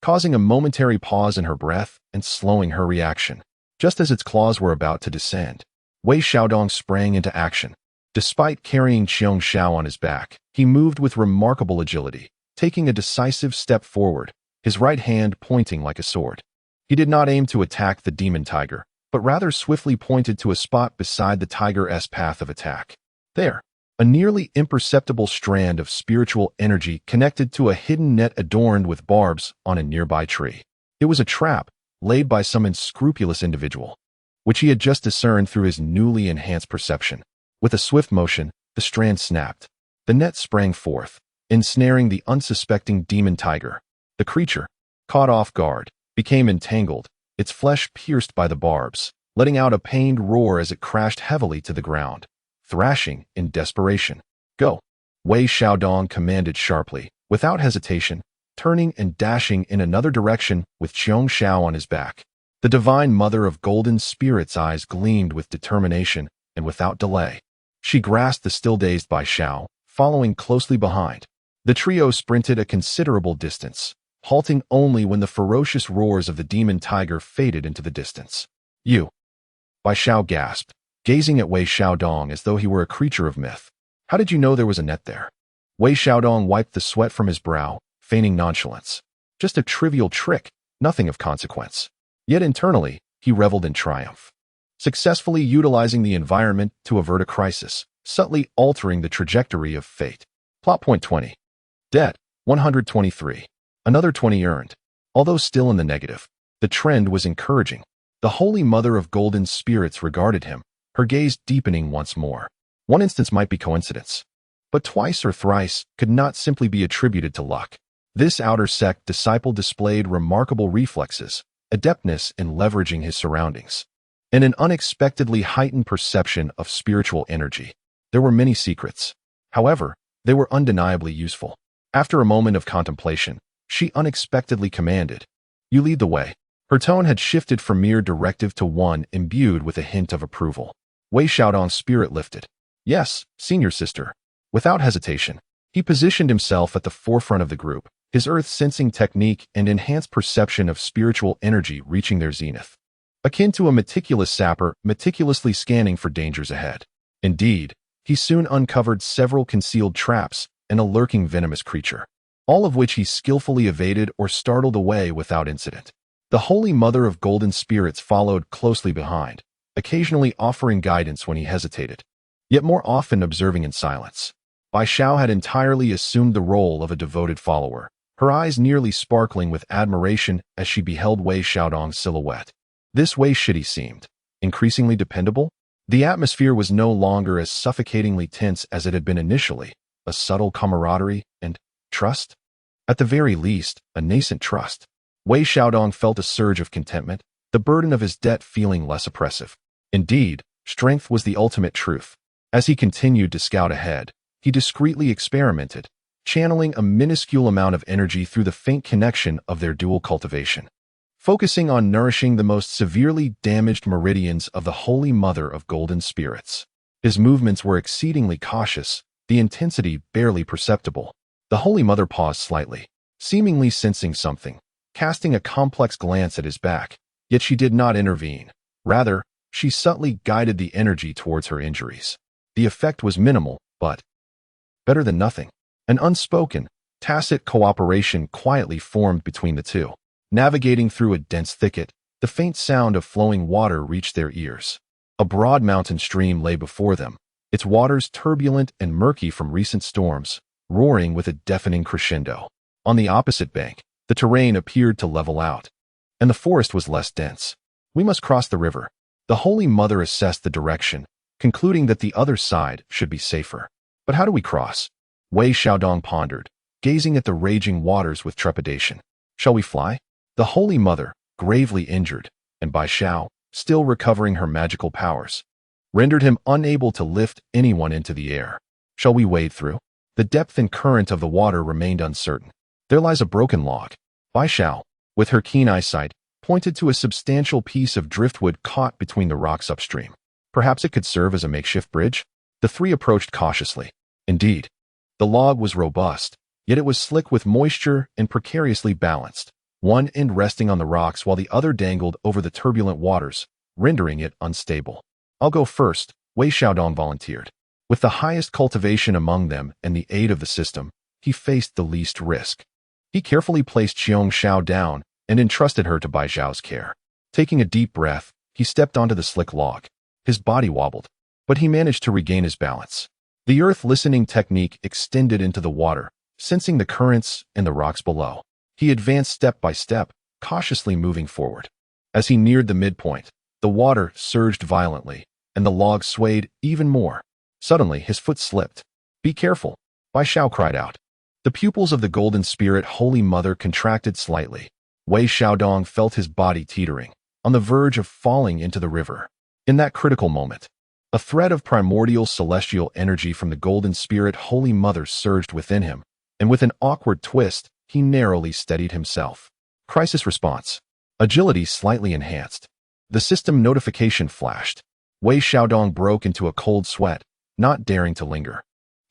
causing a momentary pause in her breath and slowing her reaction. Just as its claws were about to descend, Wei Xiaodong sprang into action. Despite carrying Qiong Xiao on his back, he moved with remarkable agility, taking a decisive step forward, his right hand pointing like a sword. He did not aim to attack the demon tiger, but rather swiftly pointed to a spot beside the tiger's path of attack. There, a nearly imperceptible strand of spiritual energy connected to a hidden net adorned with barbs on a nearby tree. It was a trap laid by some unscrupulous individual, which he had just discerned through his newly enhanced perception. With a swift motion, the strand snapped. The net sprang forth, ensnaring the unsuspecting demon tiger. The creature, caught off guard, became entangled, its flesh pierced by the barbs, letting out a pained roar as it crashed heavily to the ground, thrashing in desperation. Go! Wei Xiaodong commanded sharply, without hesitation, turning and dashing in another direction with Qiong Xiao on his back. The divine mother of golden spirits' eyes gleamed with determination, and without delay, she grasped the still-dazed Bai Xiao, following closely behind. The trio sprinted a considerable distance, halting only when the ferocious roars of the demon tiger faded into the distance. You! Bai Xiao gasped, gazing at Wei Xiaodong as though he were a creature of myth. How did you know there was a net there? Wei Xiaodong wiped the sweat from his brow, feigning nonchalance. Just a trivial trick, nothing of consequence. Yet internally, he reveled in triumph. Successfully utilizing the environment to avert a crisis, subtly altering the trajectory of fate. Plot point 20. Debt, 123. Another 20 earned. Although still in the negative, the trend was encouraging. The Holy Mother of Golden Spirits regarded him, her gaze deepening once more. One instance might be coincidence, but twice or thrice could not simply be attributed to luck. This outer sect disciple displayed remarkable reflexes, adeptness in leveraging his surroundings, and an unexpectedly heightened perception of spiritual energy. There were many secrets. However, they were undeniably useful. After a moment of contemplation, she unexpectedly commanded, "You lead the way." Her tone had shifted from mere directive to one imbued with a hint of approval. Wei Xiaodong's spirit lifted. "Yes, senior sister." Without hesitation, he positioned himself at the forefront of the group, his earth-sensing technique and enhanced perception of spiritual energy reaching their zenith, akin to a meticulous sapper meticulously scanning for dangers ahead. Indeed, he soon uncovered several concealed traps and a lurking venomous creature, all of which he skillfully evaded or startled away without incident. The Holy Mother of Golden Spirits followed closely behind, occasionally offering guidance when he hesitated, yet more often observing in silence. Bai Xiao had entirely assumed the role of a devoted follower, her eyes nearly sparkling with admiration as she beheld Wei Xiaodong's silhouette. This Wei Shidi seemed increasingly dependable. The atmosphere was no longer as suffocatingly tense as it had been initially, a subtle camaraderie and trust. At the very least, a nascent trust. Wei Xiaodong felt a surge of contentment, the burden of his debt feeling less oppressive. Indeed, strength was the ultimate truth. As he continued to scout ahead, he discreetly experimented, channeling a minuscule amount of energy through the faint connection of their dual cultivation, focusing on nourishing the most severely damaged meridians of the Holy Mother of Golden Spirits. His movements were exceedingly cautious, the intensity barely perceptible. The Holy Mother paused slightly, seemingly sensing something, casting a complex glance at his back, yet she did not intervene. Rather, she subtly guided the energy towards her injuries. The effect was minimal, but better than nothing. An unspoken, tacit cooperation quietly formed between the two. Navigating through a dense thicket, the faint sound of flowing water reached their ears. A broad mountain stream lay before them, its waters turbulent and murky from recent storms, roaring with a deafening crescendo. On the opposite bank, the terrain appeared to level out, and the forest was less dense. We must cross the river. The Holy Mother assessed the direction, concluding that the other side should be safer. But how do we cross? Wei Xiaodong pondered, gazing at the raging waters with trepidation. Shall we fly? The Holy Mother, gravely injured, and Bai Xiao, still recovering her magical powers, rendered him unable to lift anyone into the air. Shall we wade through? The depth and current of the water remained uncertain. There lies a broken log. Bai Xiao, with her keen eyesight, pointed to a substantial piece of driftwood caught between the rocks upstream. Perhaps it could serve as a makeshift bridge? The three approached cautiously. Indeed, the log was robust, yet it was slick with moisture and precariously balanced, one end resting on the rocks while the other dangled over the turbulent waters, rendering it unstable. I'll go first, Wei Xiaodong volunteered. With the highest cultivation among them and the aid of the system, he faced the least risk. He carefully placed Xiong Xiao down and entrusted her to Bai Xiao's care. Taking a deep breath, he stepped onto the slick log. His body wobbled, but he managed to regain his balance. The earth-listening technique extended into the water, sensing the currents and the rocks below. He advanced step by step, cautiously moving forward. As he neared the midpoint, the water surged violently, and the log swayed even more. Suddenly, his foot slipped. "Be careful," Bai Xiao cried out. The pupils of the Golden Spirit Holy Mother contracted slightly. Wei Xiaodong felt his body teetering, on the verge of falling into the river. In that critical moment, a thread of primordial celestial energy from the Golden Spirit Holy Mother surged within him, and with an awkward twist, he narrowly steadied himself. Crisis response. Agility slightly enhanced. The system notification flashed. Wei Xiaodong broke into a cold sweat, not daring to linger.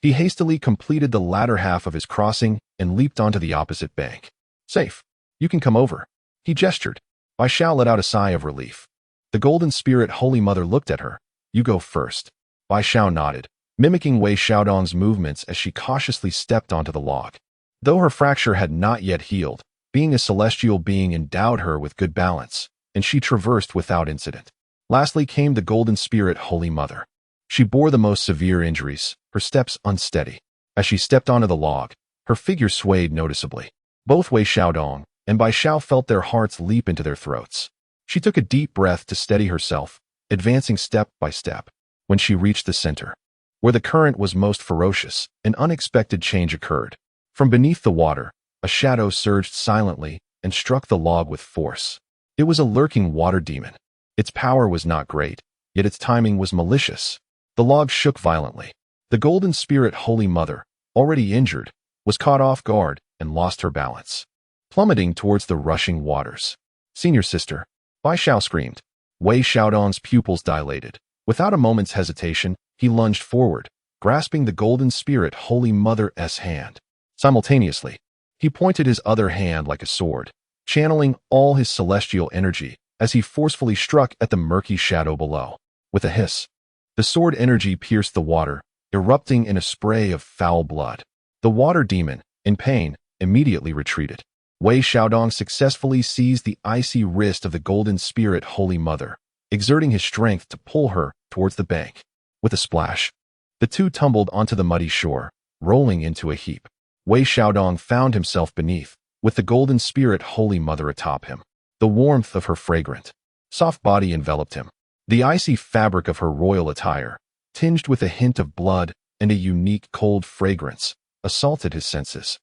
He hastily completed the latter half of his crossing and leaped onto the opposite bank. "Safe. You can come over," he gestured. Bai Xiao let out a sigh of relief. The Golden Spirit Holy Mother looked at her. "You go first." Bai Xiao nodded, mimicking Wei Xiaodong's movements as she cautiously stepped onto the log. Though her fracture had not yet healed, being a celestial being endowed her with good balance, and she traversed without incident. Lastly came the Golden Spirit Holy Mother. She bore the most severe injuries, her steps unsteady. As she stepped onto the log, her figure swayed noticeably. Both Wei Xiaodong and Bai Xiao felt their hearts leap into their throats. She took a deep breath to steady herself, advancing step by step. When she reached the center, where the current was most ferocious, an unexpected change occurred. From beneath the water, a shadow surged silently and struck the log with force. It was a lurking water demon. Its power was not great, yet its timing was malicious. The log shook violently. The Golden Spirit Holy Mother, already injured, was caught off guard and lost her balance, plummeting towards the rushing waters. "Senior sister," Bai Xiao screamed. Wei Xiaodong's pupils dilated. Without a moment's hesitation, he lunged forward, grasping the Golden Spirit Holy Mother's hand. Simultaneously, he pointed his other hand like a sword, channeling all his celestial energy as he forcefully struck at the murky shadow below. With a hiss, the sword energy pierced the water, erupting in a spray of foul blood. The water demon, in pain, immediately retreated. Wei Xiaodong successfully seized the icy wrist of the Golden Spirit Holy Mother, exerting his strength to pull her towards the bank. With a splash, the two tumbled onto the muddy shore, rolling into a heap. Wei Xiaodong found himself beneath, with the Golden Spirit Holy Mother atop him. The warmth of her fragrant, soft body enveloped him. The icy fabric of her royal attire, tinged with a hint of blood and a unique cold fragrance, assaulted his senses.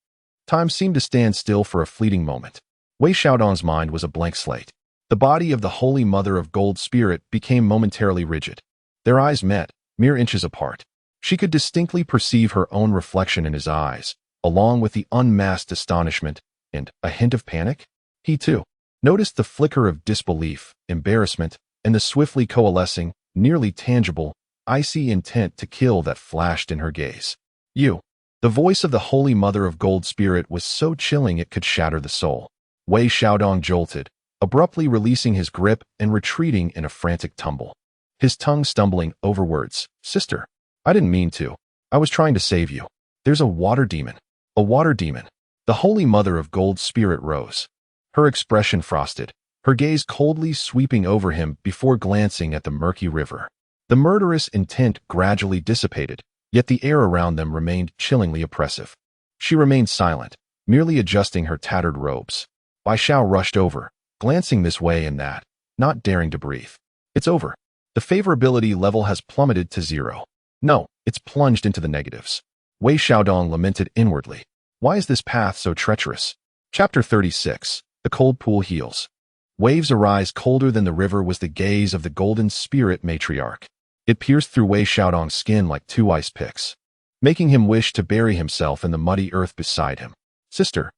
Time seemed to stand still for a fleeting moment. Wei Xiaodong's mind was a blank slate. The body of the Holy Mother of Gold Spirit became momentarily rigid. Their eyes met, mere inches apart. She could distinctly perceive her own reflection in his eyes, along with the unmasked astonishment and a hint of panic. He, too, noticed the flicker of disbelief, embarrassment, and the swiftly coalescing, nearly tangible, icy intent to kill that flashed in her gaze. "You." The voice of the Holy Mother of Gold Spirit was so chilling it could shatter the soul. Wei Xiaodong jolted, abruptly releasing his grip and retreating in a frantic tumble. His tongue stumbling over words. "Sister, I didn't mean to. I was trying to save you. There's a water demon." A water demon. The Holy Mother of Gold Spirit rose. Her expression frosted, her gaze coldly sweeping over him before glancing at the murky river. The murderous intent gradually dissipated, yet the air around them remained chillingly oppressive. She remained silent, merely adjusting her tattered robes. Bai Xiao rushed over, glancing this way and that, not daring to breathe. It's over. The favorability level has plummeted to 0. No, it's plunged into the negatives. Wei Xiaodong lamented inwardly. Why is this path so treacherous? Chapter 36. The Cold Pool Heals. Waves arise colder than the river was the gaze of the golden spirit matriarch. It pierced through Wei Xiaodong's skin like 2 ice picks, making him wish to bury himself in the muddy earth beside him. Sister,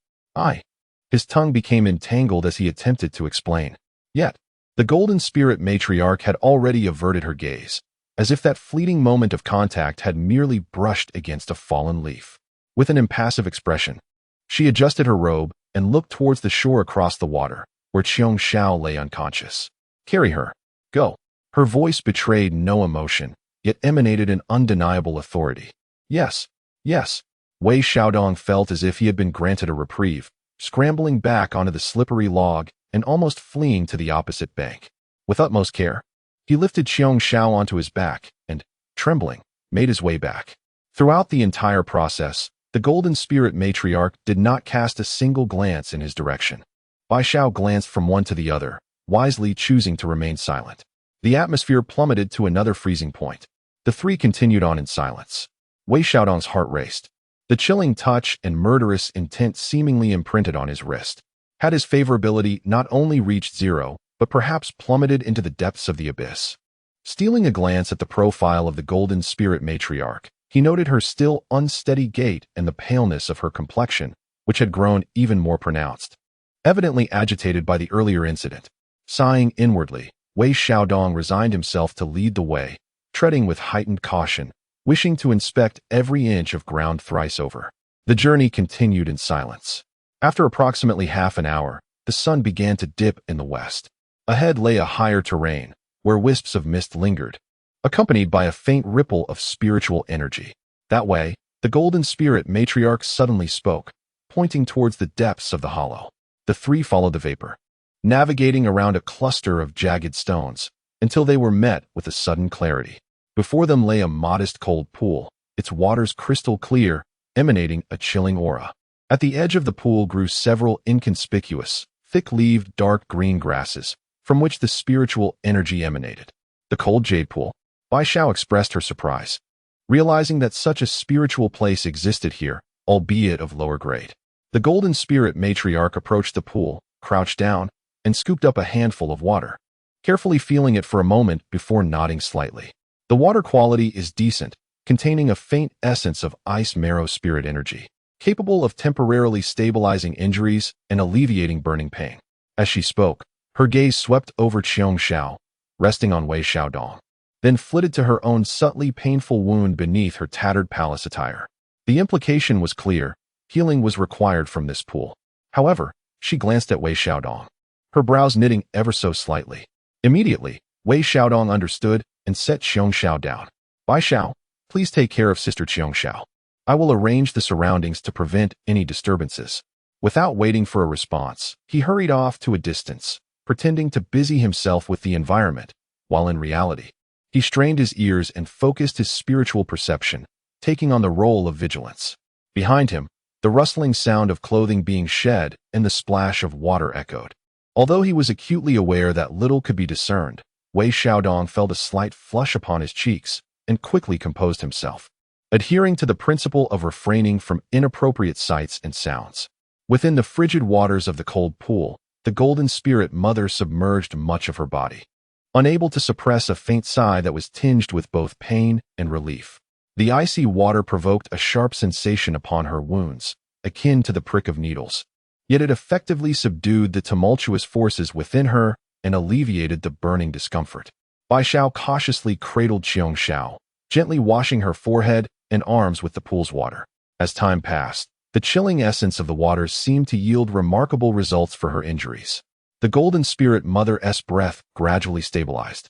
His tongue became entangled as he attempted to explain. Yet, the golden spirit matriarch had already averted her gaze, as if that fleeting moment of contact had merely brushed against a fallen leaf. With an impassive expression, she adjusted her robe and looked towards the shore across the water, where Qiong Xiao lay unconscious. Carry her. Go. Her voice betrayed no emotion, yet emanated an undeniable authority. Yes, yes. Wei Xiaodong felt as if he had been granted a reprieve, scrambling back onto the slippery log and almost fleeing to the opposite bank. With utmost care, he lifted Qiong Xiao onto his back and, trembling, made his way back. Throughout the entire process, the golden spirit matriarch did not cast a single glance in his direction. Bai Xiao glanced from one to the other, wisely choosing to remain silent. The atmosphere plummeted to another freezing point. The three continued on in silence. Wei Xiaodong's heart raced. The chilling touch and murderous intent seemingly imprinted on his wrist. Had his favorability not only reached 0, but perhaps plummeted into the depths of the abyss. Stealing a glance at the profile of the golden spirit matriarch, he noted her still unsteady gait and the paleness of her complexion, which had grown even more pronounced. Evidently agitated by the earlier incident. Sighing inwardly, Wei Xiaodong resigned himself to lead the way, treading with heightened caution, wishing to inspect every inch of ground thrice over. The journey continued in silence. After approximately half an hour, the sun began to dip in the west. Ahead lay a higher terrain, where wisps of mist lingered, accompanied by a faint ripple of spiritual energy. That way, the golden spirit matriarch suddenly spoke, pointing towards the depths of the hollow. The three followed the vapor, navigating around a cluster of jagged stones, until they were met with a sudden clarity. Before them lay a modest cold pool, its waters crystal clear, emanating a chilling aura. At the edge of the pool grew several inconspicuous, thick-leaved dark green grasses, from which the spiritual energy emanated. The cold jade pool. Bai Xiao expressed her surprise, realizing that such a spiritual place existed here, albeit of lower grade. The golden spirit matriarch approached the pool, crouched down, and scooped up a handful of water, carefully feeling it for a moment before nodding slightly. The water quality is decent, containing a faint essence of ice marrow spirit energy, capable of temporarily stabilizing injuries and alleviating burning pain. As she spoke, her gaze swept over Qiong Xiao, resting on Wei Xiaodong, then flitted to her own subtly painful wound beneath her tattered palace attire. The implication was clear. Healing was required from this pool. However, she glanced at Wei Xiaodong, her brows knitting ever so slightly. Immediately, Wei Xiaodong understood and set Qiong Xiao down. Bai Xiao, please take care of Sister Qiong Xiao. I will arrange the surroundings to prevent any disturbances. Without waiting for a response, he hurried off to a distance, pretending to busy himself with the environment, while in reality, he strained his ears and focused his spiritual perception, taking on the role of vigilance. Behind him, the rustling sound of clothing being shed and the splash of water echoed. Although he was acutely aware that little could be discerned, Wei Xiaodong felt a slight flush upon his cheeks and quickly composed himself, adhering to the principle of refraining from inappropriate sights and sounds. Within the frigid waters of the cold pool, the golden spirit mother submerged much of her body, unable to suppress a faint sigh that was tinged with both pain and relief. The icy water provoked a sharp sensation upon her wounds, akin to the prick of needles. Yet it effectively subdued the tumultuous forces within her and alleviated the burning discomfort. Bai Xiao cautiously cradled Qiong Xiao, gently washing her forehead and arms with the pool's water. As time passed, the chilling essence of the waters seemed to yield remarkable results for her injuries. The golden spirit mother's breath gradually stabilized,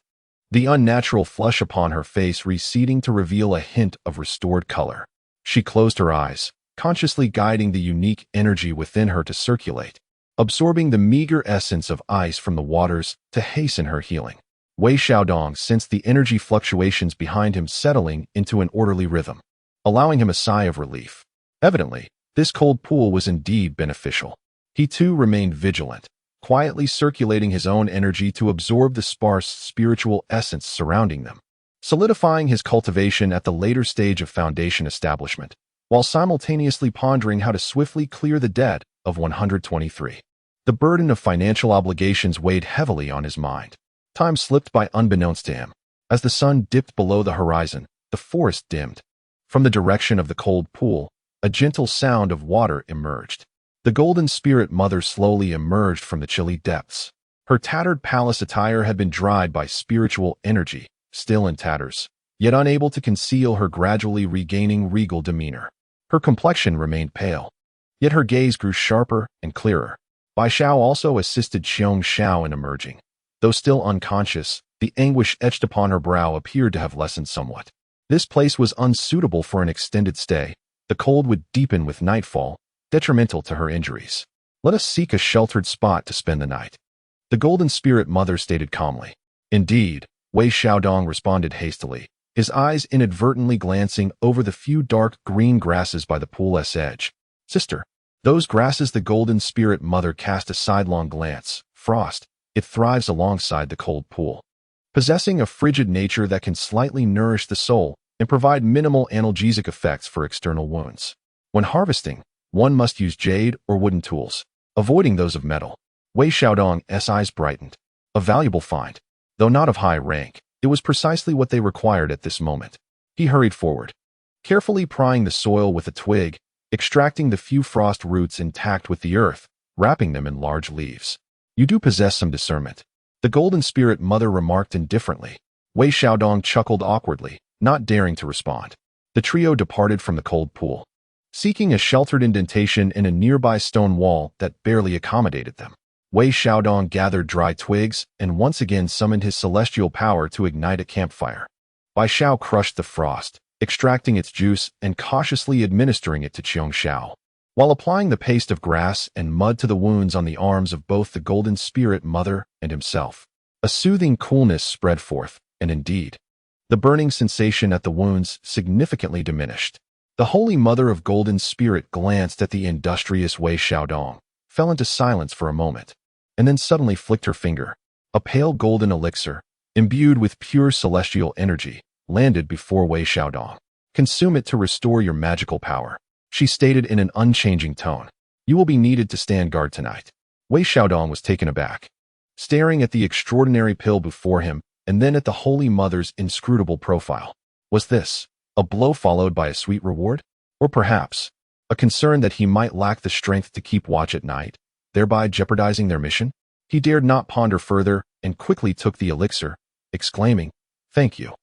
the unnatural flush upon her face receding to reveal a hint of restored color. She closed her eyes, consciously guiding the unique energy within her to circulate, absorbing the meager essence of ice from the waters to hasten her healing. Wei Xiaodong sensed the energy fluctuations behind him settling into an orderly rhythm, allowing him a sigh of relief. Evidently, this cold pool was indeed beneficial. He too remained vigilant, quietly circulating his own energy to absorb the sparse spiritual essence surrounding them, solidifying his cultivation at the later stage of foundation establishment, while simultaneously pondering how to swiftly clear the debt of 123. The burden of financial obligations weighed heavily on his mind. Time slipped by unbeknownst to him. As the sun dipped below the horizon, the forest dimmed. From the direction of the cold pool, a gentle sound of water emerged. The golden spirit mother slowly emerged from the chilly depths. Her tattered palace attire had been dried by spiritual energy, still in tatters, yet unable to conceal her gradually regaining regal demeanor. Her complexion remained pale, yet her gaze grew sharper and clearer. Bai Xiao also assisted Xiong Xiao in emerging. Though still unconscious, the anguish etched upon her brow appeared to have lessened somewhat. This place was unsuitable for an extended stay. The cold would deepen with nightfall, detrimental to her injuries. Let us seek a sheltered spot to spend the night, the golden spirit mother stated calmly. Indeed, Wei Xiaodong responded hastily, his eyes inadvertently glancing over the few dark green grasses by the pool's edge. Sister, those grasses. The golden spirit mother cast a sidelong glance. Frost, it thrives alongside the cold pool, possessing a frigid nature that can slightly nourish the soul and provide minimal analgesic effects for external wounds. When harvesting, one must use jade or wooden tools, avoiding those of metal. Wei Xiaodong's eyes brightened. A valuable find. Though not of high rank, it was precisely what they required at this moment. He hurried forward, carefully prying the soil with a twig, extracting the few frost roots intact with the earth, wrapping them in large leaves. You do possess some discernment, the golden spirit mother remarked indifferently. Wei Xiaodong chuckled awkwardly, not daring to respond. The trio departed from the cold pool, seeking a sheltered indentation in a nearby stone wall that barely accommodated them. Wei Xiaodong gathered dry twigs and once again summoned his celestial power to ignite a campfire. Bai Xiao crushed the frost, extracting its juice and cautiously administering it to Qiong Xiao, while applying the paste of grass and mud to the wounds on the arms of both the golden spirit mother and himself. A soothing coolness spread forth, and indeed, the burning sensation at the wounds significantly diminished. The Holy Mother of Golden Spirit glanced at the industrious Wei Xiaodong, fell into silence for a moment, and then suddenly flicked her finger. A pale golden elixir, imbued with pure celestial energy, landed before Wei Xiaodong. Consume it to restore your magical power, she stated in an unchanging tone. You will be needed to stand guard tonight. Wei Xiaodong was taken aback, staring at the extraordinary pill before him and then at the Holy Mother's inscrutable profile. Was this a blow followed by a sweet reward? Or perhaps a concern that he might lack the strength to keep watch at night, thereby jeopardizing their mission? He dared not ponder further and quickly took the elixir, exclaiming, "Thank you,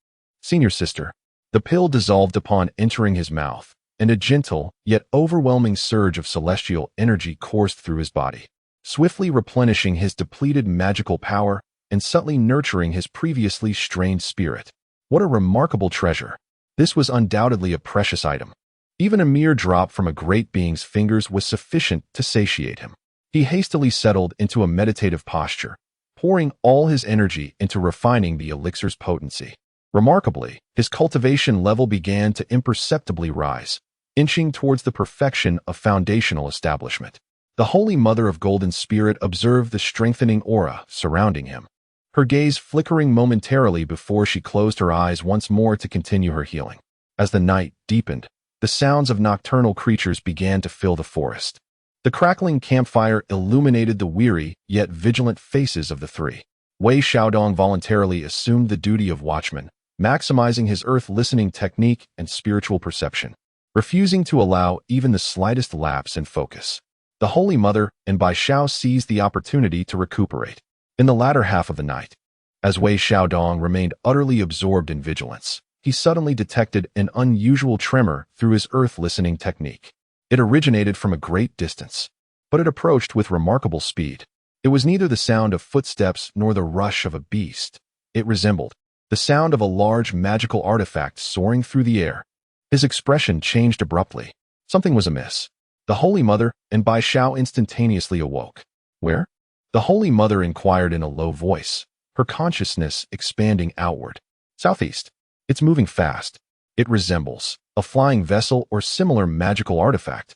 senior sister." The pill dissolved upon entering his mouth, and a gentle yet overwhelming surge of celestial energy coursed through his body, swiftly replenishing his depleted magical power and subtly nurturing his previously strained spirit. What a remarkable treasure! This was undoubtedly a precious item. Even a mere drop from a great being's fingers was sufficient to satiate him. He hastily settled into a meditative posture, pouring all his energy into refining the elixir's potency. Remarkably, his cultivation level began to imperceptibly rise, inching towards the perfection of foundational establishment. The Holy Mother of Golden Spirit observed the strengthening aura surrounding him, her gaze flickering momentarily before she closed her eyes once more to continue her healing. As the night deepened, the sounds of nocturnal creatures began to fill the forest. The crackling campfire illuminated the weary yet vigilant faces of the three. Wei Xiaodong voluntarily assumed the duty of watchman, maximizing his earth-listening technique and spiritual perception, refusing to allow even the slightest lapse in focus. The Holy Mother and Bai Xiao seized the opportunity to recuperate. In the latter half of the night, as Wei Xiaodong remained utterly absorbed in vigilance, he suddenly detected an unusual tremor through his earth-listening technique. It originated from a great distance, but it approached with remarkable speed. It was neither the sound of footsteps nor the rush of a beast. It resembled the sound of a large magical artifact soaring through the air. His expression changed abruptly. Something was amiss. The Holy Mother and Bai Xiao instantaneously awoke. Where? The Holy Mother inquired in a low voice, her consciousness expanding outward. Southeast. It's moving fast. It resembles a flying vessel or similar magical artifact.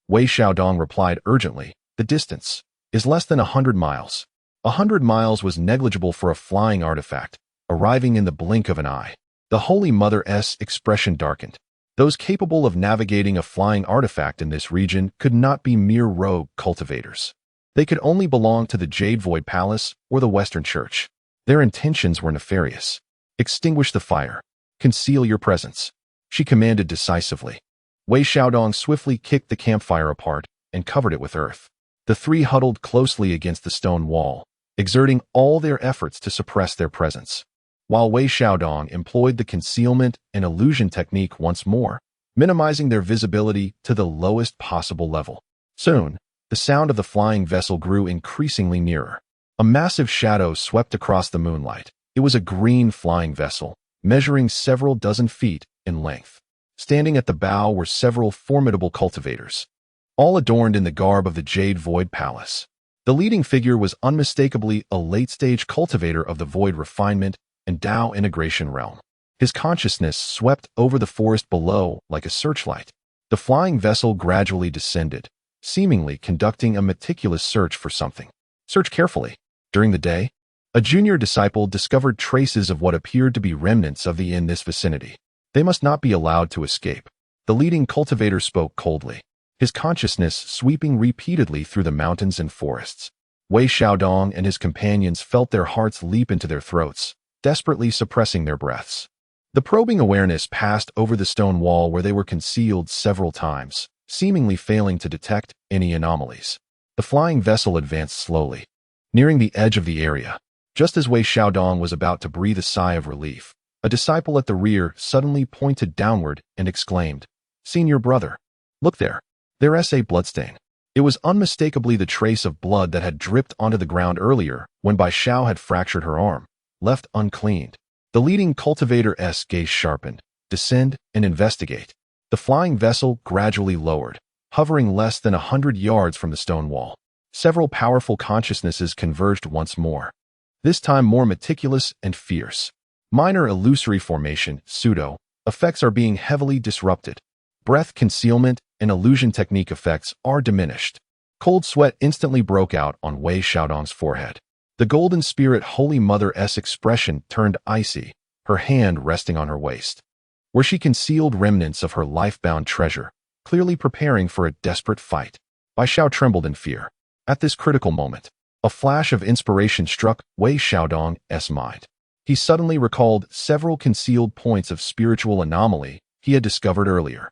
Wei Xiaodong replied urgently. The distance is less than 100 miles. 100 miles was negligible for a flying artifact, arriving in the blink of an eye. The Holy Mother's expression darkened. Those capable of navigating a flying artifact in this region could not be mere rogue cultivators. They could only belong to the Jade Void Palace or the Western Church. Their intentions were nefarious. Extinguish the fire. Conceal your presence, she commanded decisively. Wei Xiaodong swiftly kicked the campfire apart and covered it with earth. The three huddled closely against the stone wall, exerting all their efforts to suppress their presence. While Wei Xiaodong employed the concealment and illusion technique once more, minimizing their visibility to the lowest possible level. Soon, the sound of the flying vessel grew increasingly nearer. A massive shadow swept across the moonlight. It was a green flying vessel, measuring several dozen feet in length. Standing at the bow were several formidable cultivators, all adorned in the garb of the Jade Void Palace. The leading figure was unmistakably a late-stage cultivator of the Void Refinement and Tao Integration realm. His consciousness swept over the forest below like a searchlight. The flying vessel gradually descended, seemingly conducting a meticulous search for something. Search carefully. During the day, a junior disciple discovered traces of what appeared to be remnants of the in this vicinity. They must not be allowed to escape. The leading cultivator spoke coldly, his consciousness sweeping repeatedly through the mountains and forests. Wei Xiaodong and his companions felt their hearts leap into their throats, desperately suppressing their breaths. The probing awareness passed over the stone wall where they were concealed several times, seemingly failing to detect any anomalies. The flying vessel advanced slowly, nearing the edge of the area. Just as Wei Xiaodong was about to breathe a sigh of relief, a disciple at the rear suddenly pointed downward and exclaimed, "Senior brother, look there. There's a bloodstain." It was unmistakably the trace of blood that had dripped onto the ground earlier when Bai Xiao had fractured her arm, left uncleaned. The leading cultivator's gaze sharpened. Descend and investigate. The flying vessel gradually lowered, hovering less than 100 yards from the stone wall. Several powerful consciousnesses converged once more, this time more meticulous and fierce. Minor illusory formation, pseudo, effects are being heavily disrupted. Breath concealment and illusion technique effects are diminished. Cold sweat instantly broke out on Wei Xiaodong's forehead. The golden spirit Holy Mother's expression turned icy, her hand resting on her waist, where she concealed remnants of her life-bound treasure, clearly preparing for a desperate fight. Bai Xiao trembled in fear. At this critical moment, a flash of inspiration struck Wei Xiaodong's mind. He suddenly recalled several concealed points of spiritual anomaly he had discovered earlier.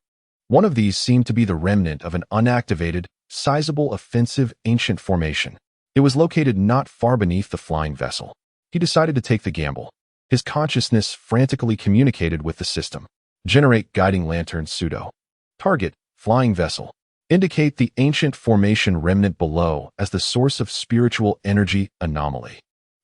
One of these seemed to be the remnant of an unactivated, sizable offensive ancient formation. It was located not far beneath the flying vessel. He decided to take the gamble. His consciousness frantically communicated with the system. Generate guiding lantern pseudo. Target, flying vessel. Indicate the ancient formation remnant below as the source of spiritual energy anomaly.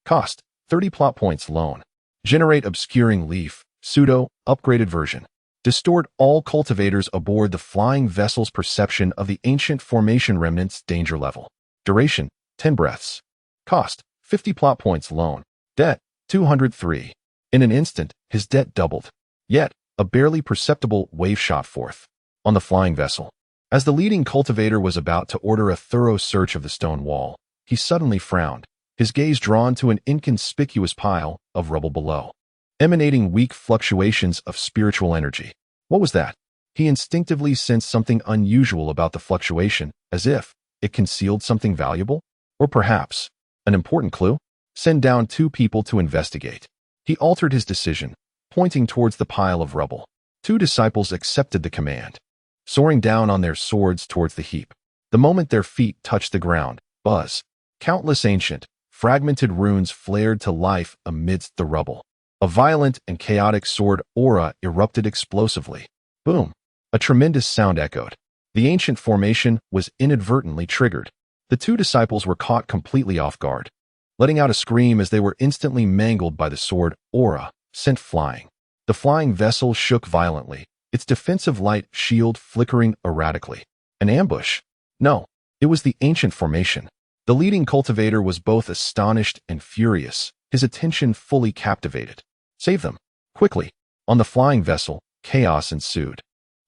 Cost, 30 plot points loan. Generate obscuring leaf, pseudo, upgraded version. Distort all cultivators aboard the flying vessel's perception of the ancient formation remnant's danger level. Duration, 10 breaths. Cost, 50 plot points loan. Debt, 203. In an instant, his debt doubled. Yet, a barely perceptible wave shot forth on the flying vessel. As the leading cultivator was about to order a thorough search of the stone wall, he suddenly frowned, his gaze drawn to an inconspicuous pile of rubble below, emanating weak fluctuations of spiritual energy. What was that? He instinctively sensed something unusual about the fluctuation, as if it concealed something valuable? Or perhaps an important clue? Send down 2 people to investigate. He altered his decision, pointing towards the pile of rubble. 2 disciples accepted the command, soaring down on their swords towards the heap. The moment their feet touched the ground, buzz, countless ancient, fragmented runes flared to life amidst the rubble. A violent and chaotic sword aura erupted explosively. Boom! A tremendous sound echoed. The ancient formation was inadvertently triggered. The 2 disciples were caught completely off guard, letting out a scream as they were instantly mangled by the sword aura sent flying. The flying vessel shook violently, its defensive light shield flickering erratically. An ambush? No, it was the ancient formation. The leading cultivator was both astonished and furious, his attention fully captivated. Save them. Quickly. On the flying vessel, chaos ensued.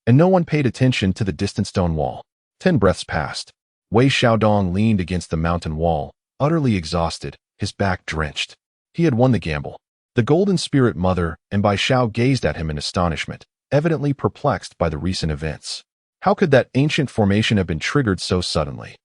And no one paid attention to the distant stone wall. 10 breaths passed. Wei Xiaodong leaned against the mountain wall, utterly exhausted, his back drenched. He had won the gamble. The Golden Spirit Mother and Bai Xiao gazed at him in astonishment, evidently perplexed by the recent events. How could that ancient formation have been triggered so suddenly?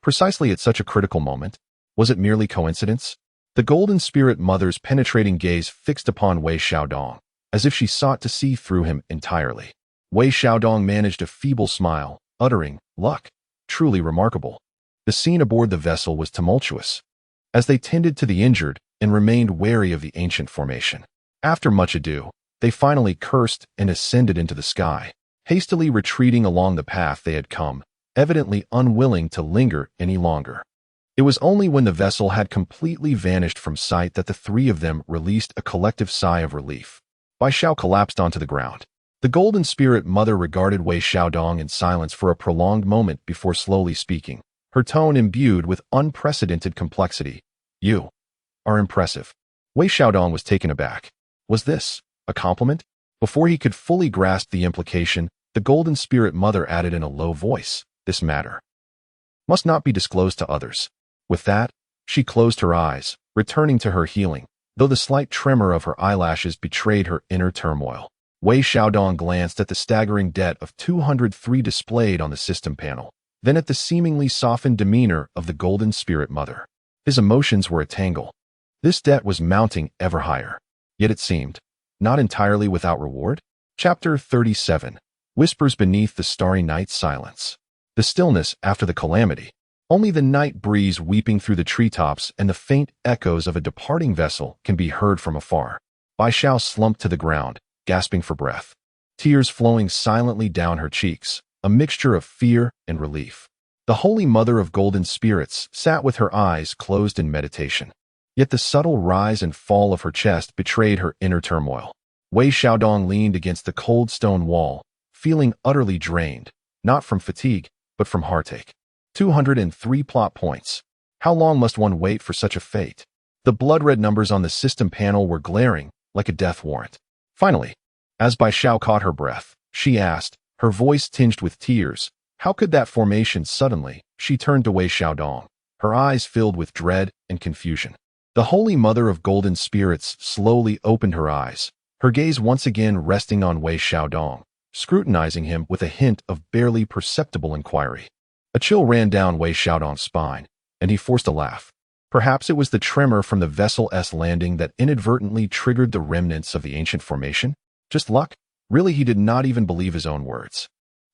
Precisely at such a critical moment? Was it merely coincidence? The Golden Spirit Mother's penetrating gaze fixed upon Wei Xiaodong, as if she sought to see through him entirely. Wei Xiaodong managed a feeble smile, uttering, "Luck. Truly remarkable." The scene aboard the vessel was tumultuous, as they tended to the injured and remained wary of the ancient formation. After much ado, they finally cursed and ascended into the sky, hastily retreating along the path they had come, evidently unwilling to linger any longer. It was only when the vessel had completely vanished from sight that the three of them released a collective sigh of relief. Bai Xiao collapsed onto the ground. The Golden Spirit Mother regarded Wei Xiaodong in silence for a prolonged moment before slowly speaking, her tone imbued with unprecedented complexity. "You are impressive." Wei Xiaodong was taken aback. Was this a compliment? Before he could fully grasp the implication, the Golden Spirit Mother added in a low voice, "This matter must not be disclosed to others." With that, she closed her eyes, returning to her healing, though the slight tremor of her eyelashes betrayed her inner turmoil. Wei Xiaodong glanced at the staggering debt of 203 displayed on the system panel, then at the seemingly softened demeanor of the Golden Spirit Mother. His emotions were a tangle. This debt was mounting ever higher. Yet it seemed not entirely without reward. Chapter 37. Whispers beneath the starry night silence. The stillness after the calamity. Only the night breeze weeping through the treetops and the faint echoes of a departing vessel can be heard from afar. Bai Xiao slumped to the ground, gasping for breath. Tears flowing silently down her cheeks, a mixture of fear and relief. The Holy Mother of Golden Spirits sat with her eyes closed in meditation. Yet the subtle rise and fall of her chest betrayed her inner turmoil. Wei Xiaodong leaned against the cold stone wall, feeling utterly drained, not from fatigue, but from heartache. 203 plot points. How long must one wait for such a fate? The blood-red numbers on the system panel were glaring, like a death warrant. Finally, as Bai Xiao caught her breath, she asked, her voice tinged with tears, "How could that formation suddenly?" She turned to Wei Xiaodong, her eyes filled with dread and confusion. The Holy Mother of Golden Spirits slowly opened her eyes, her gaze once again resting on Wei Xiaodong, scrutinizing him with a hint of barely perceptible inquiry. A chill ran down Wei Xiaodong's spine, and he forced a laugh. Perhaps it was the tremor from the vessel's landing that inadvertently triggered the remnants of the ancient formation? Just luck? Really, he did not even believe his own words.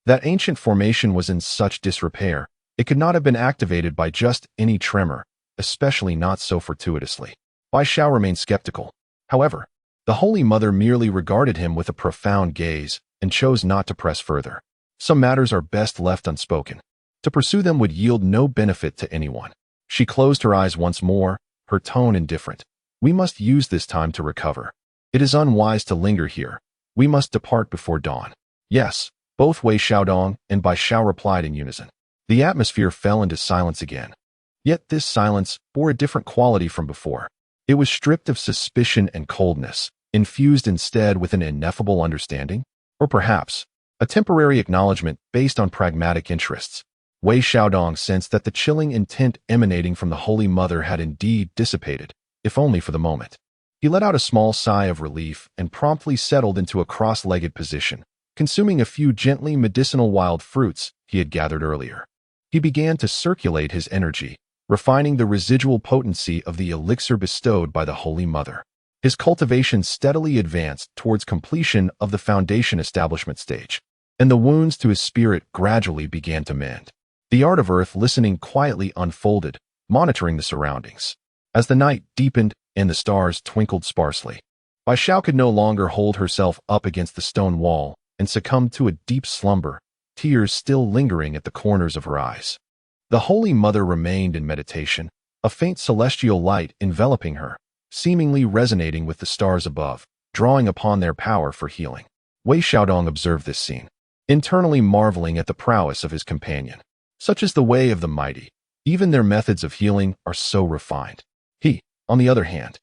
That ancient formation was in such disrepair, it could not have been activated by just any tremor, especially not so fortuitously. Bai Xiao remained skeptical. However, the Holy Mother merely regarded him with a profound gaze and chose not to press further. Some matters are best left unspoken. To pursue them would yield no benefit to anyone. She closed her eyes once more, her tone indifferent. "We must use this time to recover. It is unwise to linger here. We must depart before dawn." "Yes," both Wei Xiaodong and Bai Xiao replied in unison. The atmosphere fell into silence again. Yet this silence bore a different quality from before. It was stripped of suspicion and coldness, infused instead with an ineffable understanding, or perhaps a temporary acknowledgement based on pragmatic interests. Wei Xiaodong sensed that the chilling intent emanating from the Holy Mother had indeed dissipated, if only for the moment. He let out a small sigh of relief and promptly settled into a cross-legged position, consuming a few gently medicinal wild fruits he had gathered earlier. He began to circulate his energy, refining the residual potency of the elixir bestowed by the Holy Mother. His cultivation steadily advanced towards completion of the foundation establishment stage, and the wounds to his spirit gradually began to mend. The art of earth listening quietly unfolded, monitoring the surroundings. As the night deepened and the stars twinkled sparsely, Bai Xiao could no longer hold herself up against the stone wall and succumbed to a deep slumber, tears still lingering at the corners of her eyes. The Holy Mother remained in meditation, a faint celestial light enveloping her, seemingly resonating with the stars above, drawing upon their power for healing. Wei Xiaodong observed this scene, internally marveling at the prowess of his companion. Such is the way of the mighty. Even their methods of healing are so refined. He, on the other hand,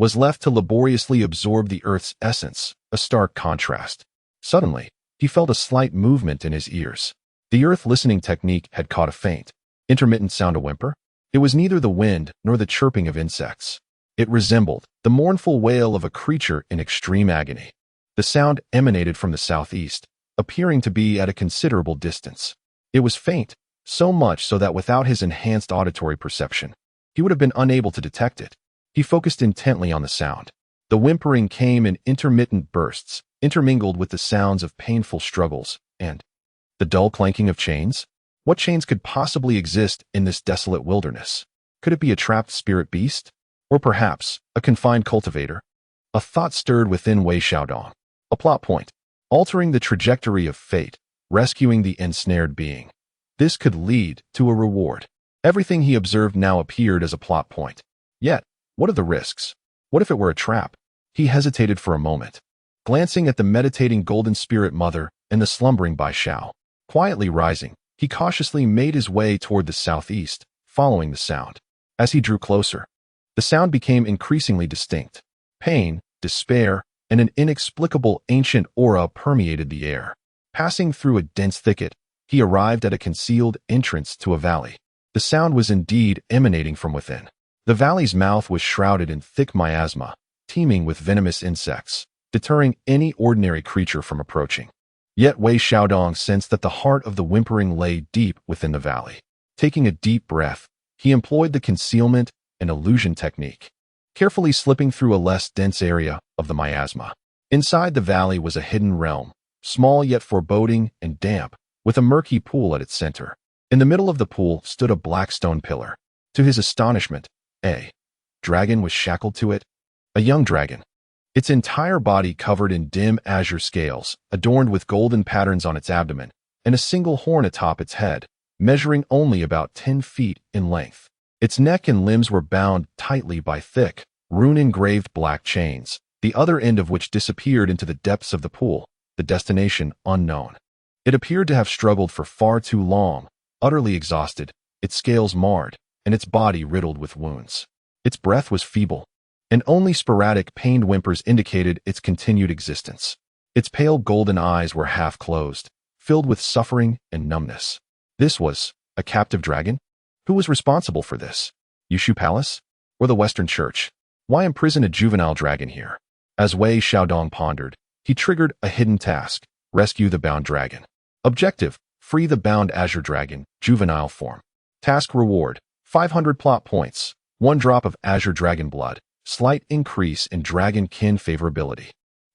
was left to laboriously absorb the earth's essence, a stark contrast. Suddenly, he felt a slight movement in his ears. The earth listening technique had caught a faint, intermittent sound, a whimper. It was neither the wind nor the chirping of insects. It resembled the mournful wail of a creature in extreme agony. The sound emanated from the southeast, appearing to be at a considerable distance. It was faint, so much so that without his enhanced auditory perception, he would have been unable to detect it. He focused intently on the sound. The whimpering came in intermittent bursts, intermingled with the sounds of painful struggles, and the dull clanking of chains. What chains could possibly exist in this desolate wilderness? Could it be a trapped spirit beast? Or perhaps a confined cultivator? A thought stirred within Wei Xiaodong. A plot point, altering the trajectory of fate, rescuing the ensnared being. This could lead to a reward. Everything he observed now appeared as a plot point. Yet, what of the risks? What if it were a trap? He hesitated for a moment, glancing at the meditating golden spirit mother and the slumbering Bai Xiao. Quietly rising, he cautiously made his way toward the southeast, following the sound. As he drew closer, the sound became increasingly distinct. Pain, despair, and an inexplicable ancient aura permeated the air. Passing through a dense thicket, he arrived at a concealed entrance to a valley. The sound was indeed emanating from within. The valley's mouth was shrouded in thick miasma, teeming with venomous insects, deterring any ordinary creature from approaching. Yet Wei Xiaodong sensed that the heart of the whimpering lay deep within the valley. Taking a deep breath, he employed the concealment and illusion technique, carefully slipping through a less dense area of the miasma. Inside the valley was a hidden realm, small yet foreboding and damp, with a murky pool at its center. In the middle of the pool stood a black stone pillar. To his astonishment, a dragon was shackled to it, a young dragon. Its entire body covered in dim azure scales, adorned with golden patterns on its abdomen, and a single horn atop its head, measuring only about 10 feet in length. Its neck and limbs were bound tightly by thick, rune-engraved black chains, the other end of which disappeared into the depths of the pool, the destination unknown. It appeared to have struggled for far too long, utterly exhausted, its scales marred, and its body riddled with wounds. Its breath was feeble, and only sporadic pained whimpers indicated its continued existence. Its pale golden eyes were half closed, filled with suffering and numbness. This was a captive dragon? Who was responsible for this? Yushu Palace? Or the Western Church? Why imprison a juvenile dragon here? As Wei Xiaodong pondered, he triggered a hidden task: rescue the bound dragon. Objective: free the bound azure dragon, juvenile form. Task reward: 500 plot points, 1 drop of azure dragon blood, slight increase in dragon kin favorability.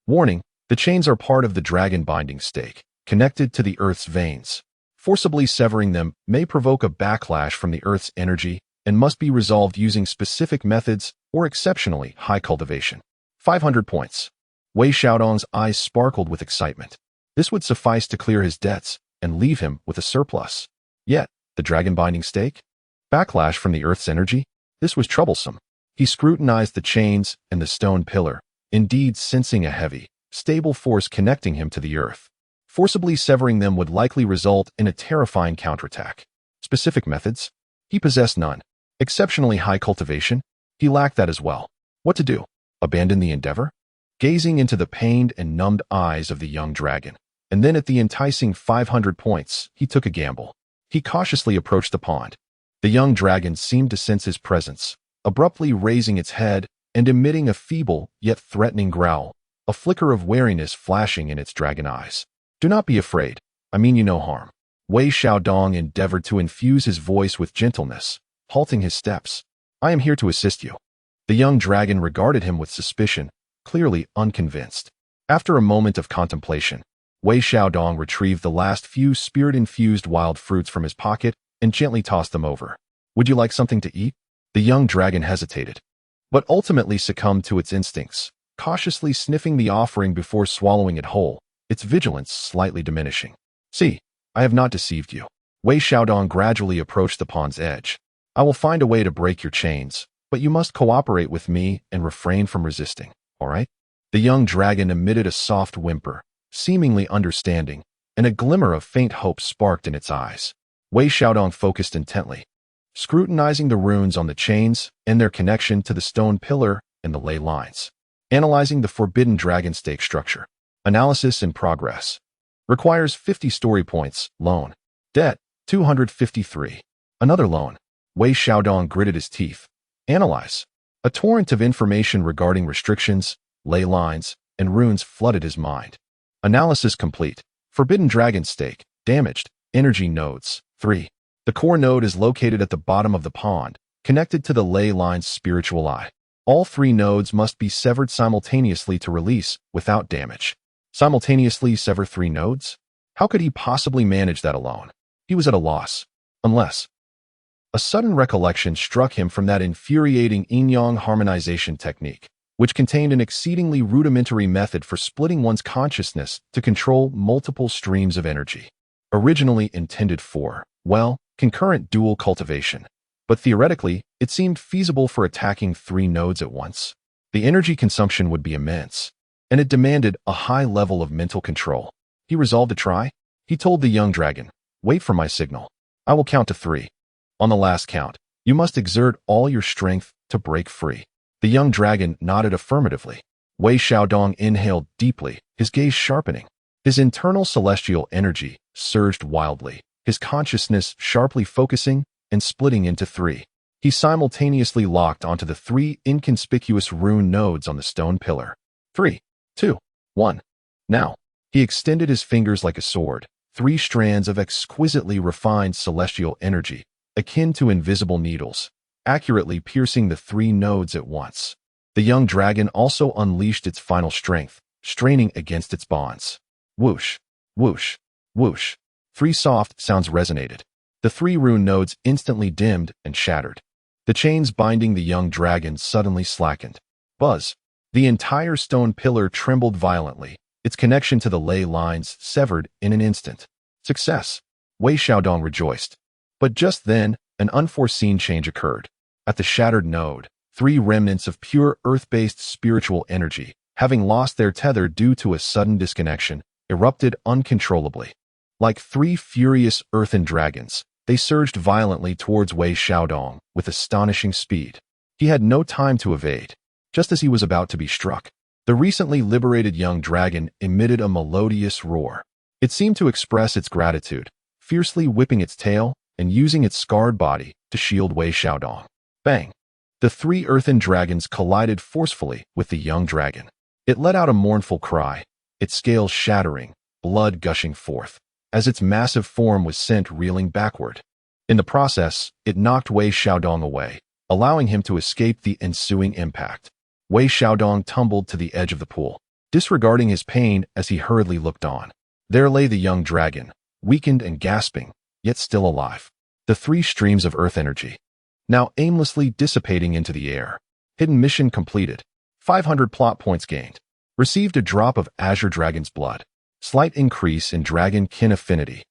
Warning: the chains are part of the dragon binding stake, connected to the Earth's veins. Forcibly severing them may provoke a backlash from the Earth's energy and must be resolved using specific methods or exceptionally high cultivation. 500 points. Wei Xiaodong's eyes sparkled with excitement. This would suffice to clear his debts and leave him with a surplus. Yet, the dragon binding stake? Backlash from the Earth's energy? This was troublesome. He scrutinized the chains and the stone pillar, indeed sensing a heavy, stable force connecting him to the Earth. Forcibly severing them would likely result in a terrifying counterattack. Specific methods? He possessed none. Exceptionally high cultivation? He lacked that as well. What to do? Abandon the endeavor? Gazing into the pained and numbed eyes of the young dragon, and then at the enticing 500 points, he took a gamble. He cautiously approached the pond. The young dragon seemed to sense his presence, abruptly raising its head and emitting a feeble yet threatening growl, a flicker of wariness flashing in its dragon eyes. Do not be afraid. I mean you no harm. Wei Xiaodong endeavored to infuse his voice with gentleness, halting his steps. I am here to assist you. The young dragon regarded him with suspicion, clearly unconvinced. After a moment of contemplation, Wei Xiaodong retrieved the last few spirit-infused wild fruits from his pocket and gently tossed them over. Would you like something to eat? The young dragon hesitated, but ultimately succumbed to its instincts, cautiously sniffing the offering before swallowing it whole, its vigilance slightly diminishing. See, I have not deceived you. Wei Xiaodong gradually approached the pond's edge. I will find a way to break your chains, but you must cooperate with me and refrain from resisting, all right? The young dragon emitted a soft whimper, seemingly understanding, and a glimmer of faint hope sparked in its eyes. Wei Xiaodong focused intently, scrutinizing the runes on the chains and their connection to the stone pillar and the ley lines. Analyzing the Forbidden Dragon stake structure. Analysis in progress. Requires 50 story points. Loan. Debt, 253. Another loan. Wei Xiaodong gritted his teeth. Analyze. A torrent of information regarding restrictions, ley lines, and runes flooded his mind. Analysis complete. Forbidden Dragon stake. Damaged. Energy nodes. 3. The core node is located at the bottom of the pond, connected to the ley line's spiritual eye. All 3 nodes must be severed simultaneously to release without damage. Simultaneously sever 3 nodes? How could he possibly manage that alone? He was at a loss. Unless... A sudden recollection struck him from that infuriating yin-yang harmonization technique, which contained an exceedingly rudimentary method for splitting one's consciousness to control multiple streams of energy. Originally intended for, well, concurrent dual cultivation. But theoretically, it seemed feasible for attacking 3 nodes at once. The energy consumption would be immense, and it demanded a high level of mental control. He resolved to try. He told the young dragon, "Wait for my signal. I will count to 3. On the last count, you must exert all your strength to break free." The young dragon nodded affirmatively. Wei Xiaodong inhaled deeply, his gaze sharpening. His internal celestial energy surged wildly, his consciousness sharply focusing and splitting into 3. He simultaneously locked onto the 3 inconspicuous rune nodes on the stone pillar. 3, 2, 1. Now, he extended his fingers like a sword, 3 strands of exquisitely refined celestial energy, akin to invisible needles, accurately piercing the 3 nodes at once. The young dragon also unleashed its final strength, straining against its bonds. Whoosh, whoosh, whoosh. 3 soft sounds resonated. The 3 rune nodes instantly dimmed and shattered. The chains binding the young dragon suddenly slackened. Buzz. The entire stone pillar trembled violently, its connection to the ley lines severed in an instant. Success. Wei Xiaodong rejoiced. But just then, an unforeseen change occurred. At the shattered node, 3 remnants of pure earth-based spiritual energy, having lost their tether due to a sudden disconnection, erupted uncontrollably. Like 3 furious earthen dragons, they surged violently towards Wei Xiaodong with astonishing speed. He had no time to evade. Just as he was about to be struck, the recently liberated young dragon emitted a melodious roar. It seemed to express its gratitude, fiercely whipping its tail and using its scarred body to shield Wei Xiaodong. Bang! The 3 earthen dragons collided forcefully with the young dragon. It let out a mournful cry, its scales shattering, blood gushing forth, as its massive form was sent reeling backward. In the process, it knocked Wei Xiaodong away, allowing him to escape the ensuing impact. Wei Xiaodong tumbled to the edge of the pool, disregarding his pain as he hurriedly looked on. There lay the young dragon, weakened and gasping, yet still alive. The 3 streams of earth energy, now aimlessly dissipating into the air. Hidden mission completed. 500 plot points gained. Received a drop of Azure Dragon's blood. Slight increase in Dragon Kin affinity.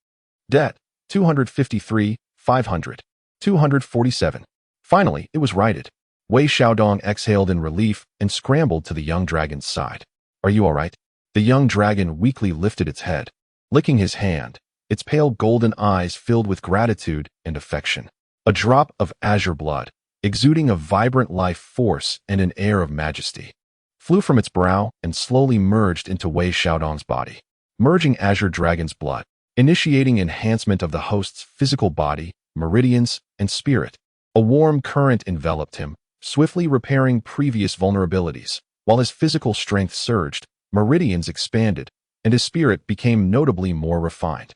Debt, 253, 500. 247. Finally, it was righted. Wei Xiaodong exhaled in relief and scrambled to the young dragon's side. "Are you all right?" The young dragon weakly lifted its head, licking his hand, its pale golden eyes filled with gratitude and affection. A drop of azure blood, exuding a vibrant life force and an air of majesty, flew from its brow and slowly merged into Wei Xiaodong's body, merging Azure Dragon's blood, initiating enhancement of the host's physical body, meridians, and spirit. A warm current enveloped him, swiftly repairing previous vulnerabilities. While his physical strength surged, meridians expanded, and his spirit became notably more refined.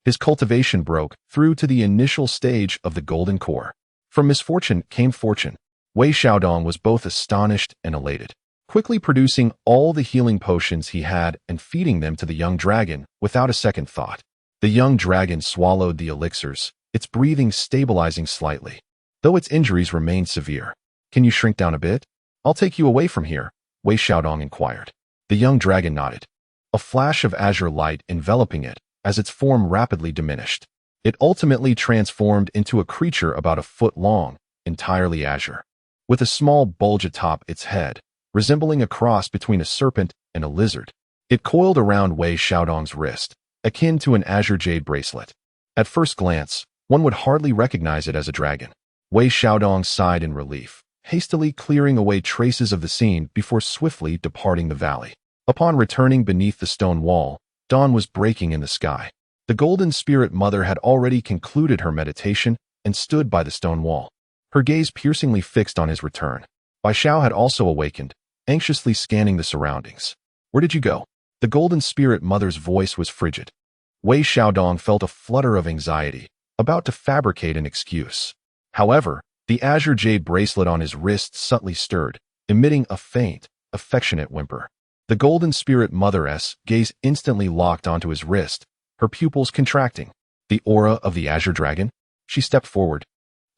His cultivation broke through to the initial stage of the golden core. From misfortune came fortune. Wei Xiaodong was both astonished and elated, quickly producing all the healing potions he had and feeding them to the young dragon without a second thought. The young dragon swallowed the elixirs, its breathing stabilizing slightly, though its injuries remained severe. "Can you shrink down a bit? I'll take you away from here," Wei Xiaodong inquired. The young dragon nodded, a flash of azure light enveloping it as its form rapidly diminished. It ultimately transformed into a creature about a foot long, entirely azure, with a small bulge atop its head, resembling a cross between a serpent and a lizard. It coiled around Wei Xiaodong's wrist, akin to an azure jade bracelet. At first glance, one would hardly recognize it as a dragon. Wei Xiaodong sighed in relief, hastily clearing away traces of the scene before swiftly departing the valley. Upon returning beneath the stone wall, dawn was breaking in the sky. The Golden Spirit Mother had already concluded her meditation and stood by the stone wall, her gaze piercingly fixed on his return. Bai Xiao had also awakened, anxiously scanning the surroundings. "Where did you go?" The Golden Spirit Mother's voice was frigid. Wei Xiaodong felt a flutter of anxiety, about to fabricate an excuse. However, the azure jade bracelet on his wrist subtly stirred, emitting a faint, affectionate whimper. The Golden Spirit Mother's gaze instantly locked onto his wrist, her pupils contracting. The aura of the azure dragon? She stepped forward,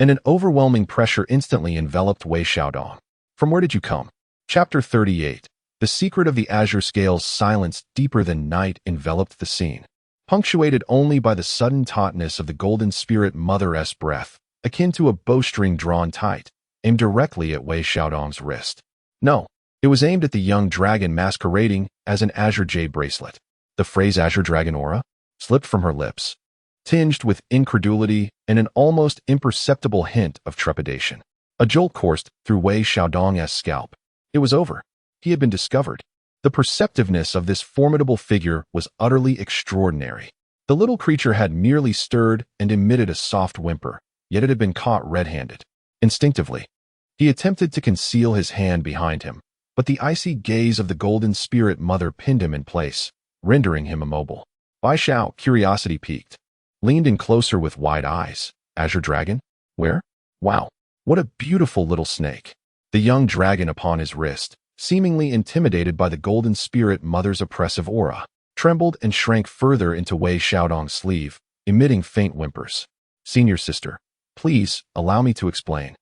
and an overwhelming pressure instantly enveloped Wei Xiaodong. "From where did you come?" Chapter 38. The secret of the azure scales. Silence deeper than night enveloped the scene, punctuated only by the sudden tautness of the Golden Spirit Mother's breath, akin to a bowstring drawn tight, aimed directly at Wei Xiaodong's wrist. No, it was aimed at the young dragon masquerading as an azure jade bracelet. The phrase azure dragon aura slipped from her lips, tinged with incredulity and an almost imperceptible hint of trepidation. A jolt coursed through Wei Xiaodong's scalp. It was over. He had been discovered. The perceptiveness of this formidable figure was utterly extraordinary. The little creature had merely stirred and emitted a soft whimper, yet it had been caught red-handed. Instinctively, he attempted to conceal his hand behind him, but the icy gaze of the Golden Spirit Mother pinned him in place, rendering him immobile. Bai Xiao, curiosity piqued, leaned in closer with wide eyes. "Azure dragon? Where? Wow, what a beautiful little snake." The young dragon upon his wrist, seemingly intimidated by the Golden Spirit Mother's oppressive aura, trembled and shrank further into Wei Xiaodong's sleeve, emitting faint whimpers. "Senior sister, please allow me to explain."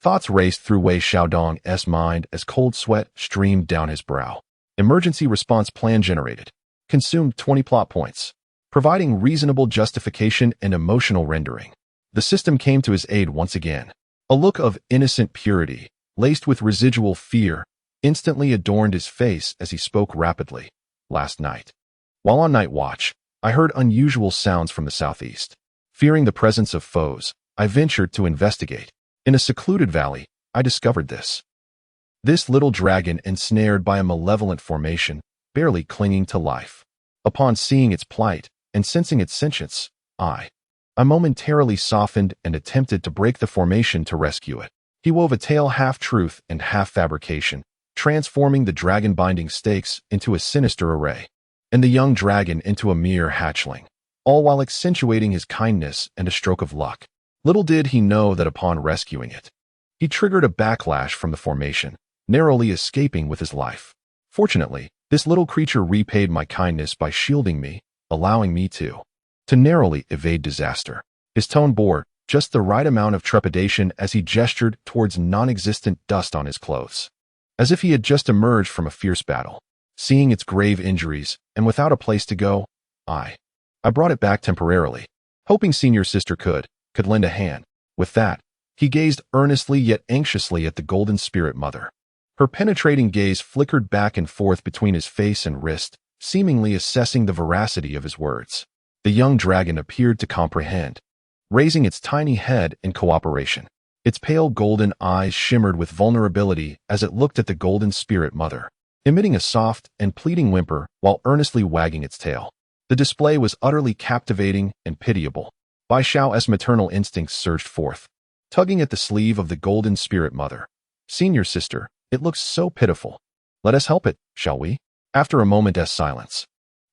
Thoughts raced through Wei Xiaodong's mind as cold sweat streamed down his brow. Emergency response plan generated. Consumed 20 plot points, providing reasonable justification and emotional rendering. The system came to his aid once again. A look of innocent purity, laced with residual fear, instantly adorned his face as he spoke rapidly. "Last night, while on night watch, I heard unusual sounds from the southeast. Fearing the presence of foes, I ventured to investigate. In a secluded valley, I discovered this. This little dragon ensnared by a malevolent formation, barely clinging to life. Upon seeing its plight and sensing its sentience, I momentarily softened and attempted to break the formation to rescue it." He wove a tale half-truth and half-fabrication, transforming the dragon-binding stakes into a sinister array, and the young dragon into a mere hatchling, all while accentuating his kindness and a stroke of luck. Little did he know that upon rescuing it, he triggered a backlash from the formation, narrowly escaping with his life. Fortunately, this little creature repaid my kindness by shielding me, allowing me to narrowly evade disaster. His tone bore just the right amount of trepidation as he gestured towards non-existent dust on his clothes, as if he had just emerged from a fierce battle. Seeing its grave injuries, and without a place to go, I brought it back temporarily, hoping senior sister could lend a hand. With that, he gazed earnestly yet anxiously at the Golden Spirit Mother. Her penetrating gaze flickered back and forth between his face and wrist, seemingly assessing the veracity of his words. The young dragon appeared to comprehend, raising its tiny head in cooperation. Its pale golden eyes shimmered with vulnerability as it looked at the Golden Spirit Mother, emitting a soft and pleading whimper while earnestly wagging its tail. The display was utterly captivating and pitiable. Bai Xiao's maternal instincts surged forth, tugging at the sleeve of the Golden Spirit Mother. "Senior sister, it looks so pitiful. Let us help it, shall we?" After a moment's silence,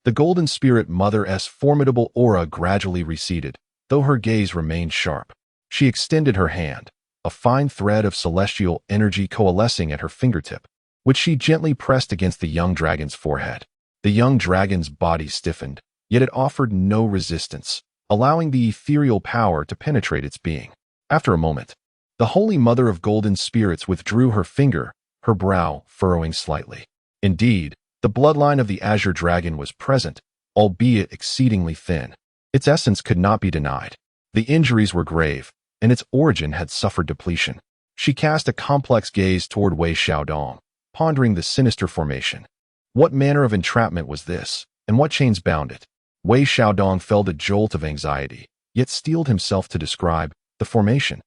the Golden Spirit Mother's formidable aura gradually receded, though her gaze remained sharp. She extended her hand, a fine thread of celestial energy coalescing at her fingertip, which she gently pressed against the young dragon's forehead. The young dragon's body stiffened, yet it offered no resistance, allowing the ethereal power to penetrate its being. After a moment, the Holy Mother of Golden Spirits withdrew her finger, her brow furrowing slightly. Indeed, the bloodline of the Azure Dragon was present, albeit exceedingly thin. Its essence could not be denied. The injuries were grave, and its origin had suffered depletion. She cast a complex gaze toward Wei Xiaodong, pondering the sinister formation. What manner of entrapment was this, and what chains bound it? Wei Xiaodong felt a jolt of anxiety, yet steeled himself to describe the formation.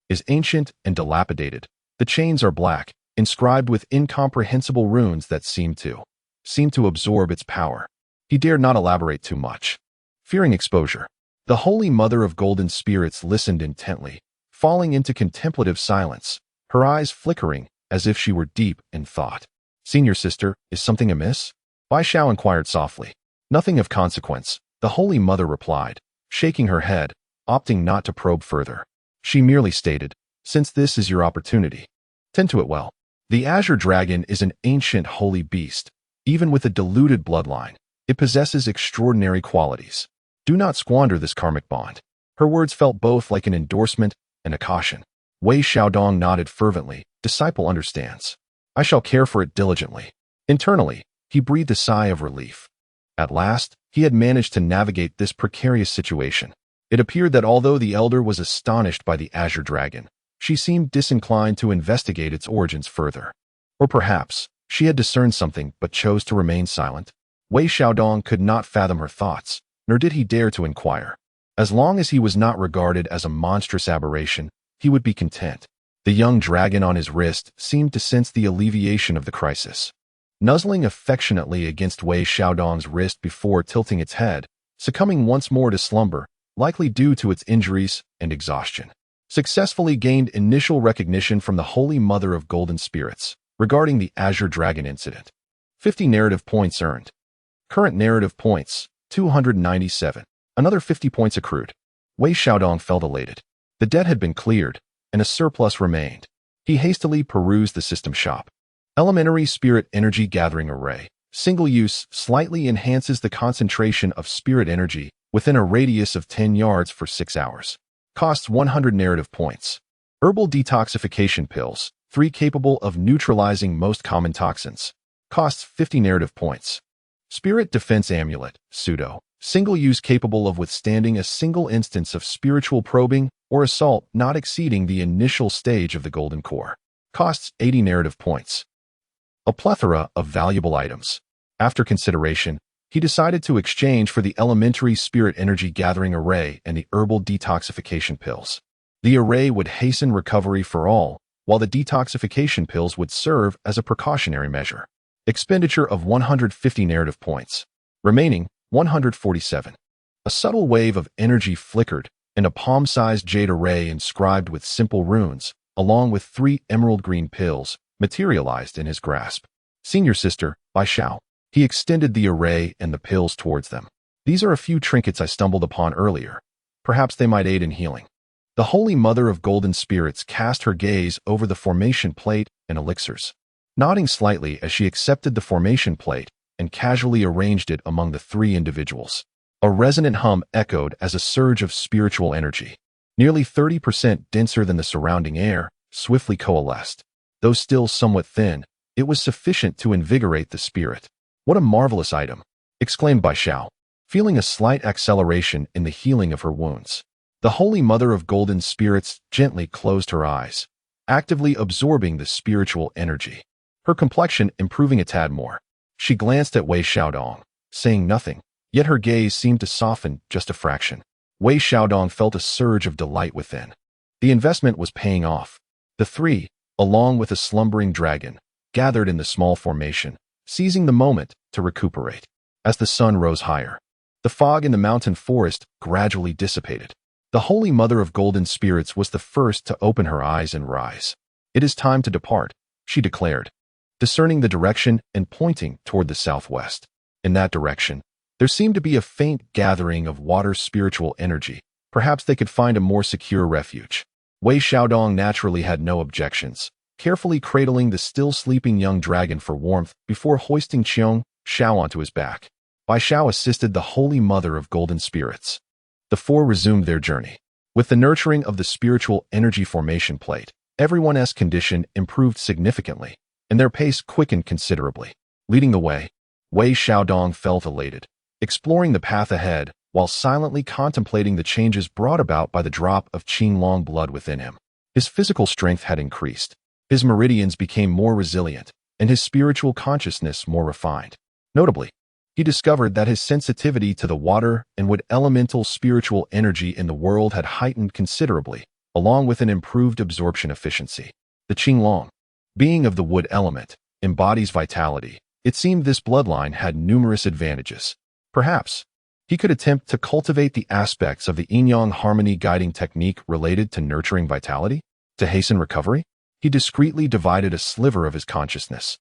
Is ancient and dilapidated, The chains are black, inscribed with incomprehensible runes that seem to absorb its power. He dared not elaborate too much, fearing exposure. The Holy Mother of Golden Spirits listened intently, falling into contemplative silence, her eyes flickering as if she were deep in thought. "Senior sister, is something amiss?" Bai Xiao inquired softly. "Nothing of consequence," the Holy Mother replied, shaking her head, opting not to probe further. She merely stated, "Since this is your opportunity, tend to it well. The Azure Dragon is an ancient holy beast. Even with a diluted bloodline, it possesses extraordinary qualities. Do not squander this karmic bond." Her words felt both like an endorsement and a caution. Wei Xiaodong nodded fervently. "Disciple understands. I shall care for it diligently." Internally, he breathed a sigh of relief. At last, he had managed to navigate this precarious situation. It appeared that although the elder was astonished by the Azure Dragon, she seemed disinclined to investigate its origins further. Or perhaps, she had discerned something but chose to remain silent. Wei Xiaodong could not fathom her thoughts, nor did he dare to inquire. As long as he was not regarded as a monstrous aberration, he would be content. The young dragon on his wrist seemed to sense the alleviation of the crisis. Nuzzling affectionately against Wei Xiaodong's wrist before tilting its head, succumbing once more to slumber, likely due to its injuries and exhaustion. Successfully gained initial recognition from the Holy Mother of Golden Spirits regarding the Azure Dragon incident. 50 narrative points earned. Current narrative points, 297. Another 50 points accrued. Wei Xiaodong felt elated. The debt had been cleared, and a surplus remained. He hastily perused the system shop. Elementary Spirit Energy Gathering Array. Single use slightly enhances the concentration of spirit energy within a radius of 10 yards for 6 hours. Costs 100 narrative points. Herbal Detoxification Pills, 3 capable of neutralizing most common toxins. Costs 50 narrative points. Spirit Defense Amulet, pseudo. Single use capable of withstanding a single instance of spiritual probing or assault not exceeding the initial stage of the Golden Core. Costs 80 narrative points. A plethora of valuable items. After consideration, he decided to exchange for the Elementary Spirit Energy Gathering Array and the Herbal Detoxification Pills. The array would hasten recovery for all, while the detoxification pills would serve as a precautionary measure. Expenditure of 150 narrative points. Remaining, 147. A subtle wave of energy flickered, and a palm-sized jade array inscribed with simple runes, along with 3 emerald green pills, materialized in his grasp. "Senior sister, Bai Xiao." He extended the array and the pills towards them. "These are a few trinkets I stumbled upon earlier. Perhaps they might aid in healing." The Holy Mother of Golden Spirits cast her gaze over the formation plate and elixirs, nodding slightly as she accepted the formation plate and casually arranged it among the 3 individuals. A resonant hum echoed as a surge of spiritual energy, nearly 30% denser than the surrounding air, swiftly coalesced. Though still somewhat thin, it was sufficient to invigorate the spirit. "What a marvelous item!" exclaimed Bai Xiao, feeling a slight acceleration in the healing of her wounds. The Holy Mother of Golden Spirits gently closed her eyes, actively absorbing the spiritual energy. Her complexion improving a tad more. She glanced at Wei Xiaodong, saying nothing, yet her gaze seemed to soften just a fraction. Wei Xiaodong felt a surge of delight within. The investment was paying off. The 3, along with a slumbering dragon, gathered in the small formation, seizing the moment to recuperate. As the sun rose higher, the fog in the mountain forest gradually dissipated. The Holy Mother of Golden Spirits was the first to open her eyes and rise. "It is time to depart," she declared, discerning the direction and pointing toward the southwest. In that direction, there seemed to be a faint gathering of water spiritual energy. Perhaps they could find a more secure refuge. Wei Xiaodong naturally had no objections, carefully cradling the still sleeping young dragon for warmth before hoisting Qiong Xiao onto his back. Bai Xiao assisted the Holy Mother of Golden Spirits. The 4 resumed their journey. With the nurturing of the spiritual energy formation plate, everyone's condition improved significantly, and their pace quickened considerably. Leading the way, Wei Xiaodong felt elated, exploring the path ahead while silently contemplating the changes brought about by the drop of Qinglong blood within him. His physical strength had increased, his meridians became more resilient, and his spiritual consciousness more refined. Notably, he discovered that his sensitivity to the water and wood elemental spiritual energy in the world had heightened considerably, along with an improved absorption efficiency. The Qinglong, being of the wood element, embodies vitality. It seemed this bloodline had numerous advantages. Perhaps he could attempt to cultivate the aspects of the yin-yang harmony guiding technique related to nurturing vitality. To hasten recovery, he discreetly divided a sliver of his consciousness,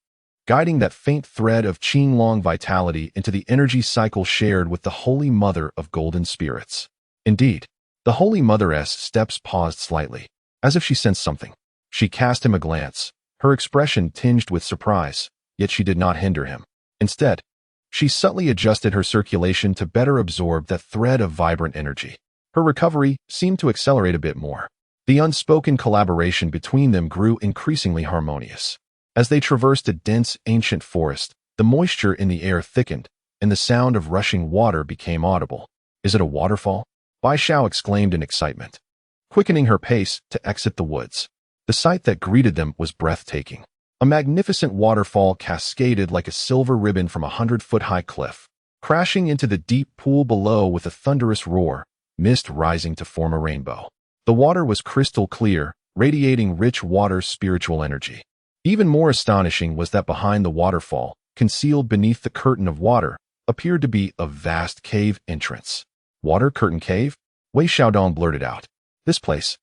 guiding that faint thread of Qinglong vitality into the energy cycle shared with the Holy Mother of Golden Spirits. Indeed, the Holy Mother's steps paused slightly, as if she sensed something. She cast him a glance, her expression tinged with surprise, yet she did not hinder him. Instead, she subtly adjusted her circulation to better absorb that thread of vibrant energy. Her recovery seemed to accelerate a bit more. The unspoken collaboration between them grew increasingly harmonious. As they traversed a dense, ancient forest, the moisture in the air thickened, and the sound of rushing water became audible. "Is it a waterfall?" Bai Xiao exclaimed in excitement, quickening her pace to exit the woods. The sight that greeted them was breathtaking. A magnificent waterfall cascaded like a silver ribbon from a 100-foot-high cliff, crashing into the deep pool below with a thunderous roar, mist rising to form a rainbow. The water was crystal clear, radiating rich water spiritual energy. Even more astonishing was that behind the waterfall, concealed beneath the curtain of water, appeared to be a vast cave entrance. "Water curtain cave?" Wei Xiaodong blurted out. This place,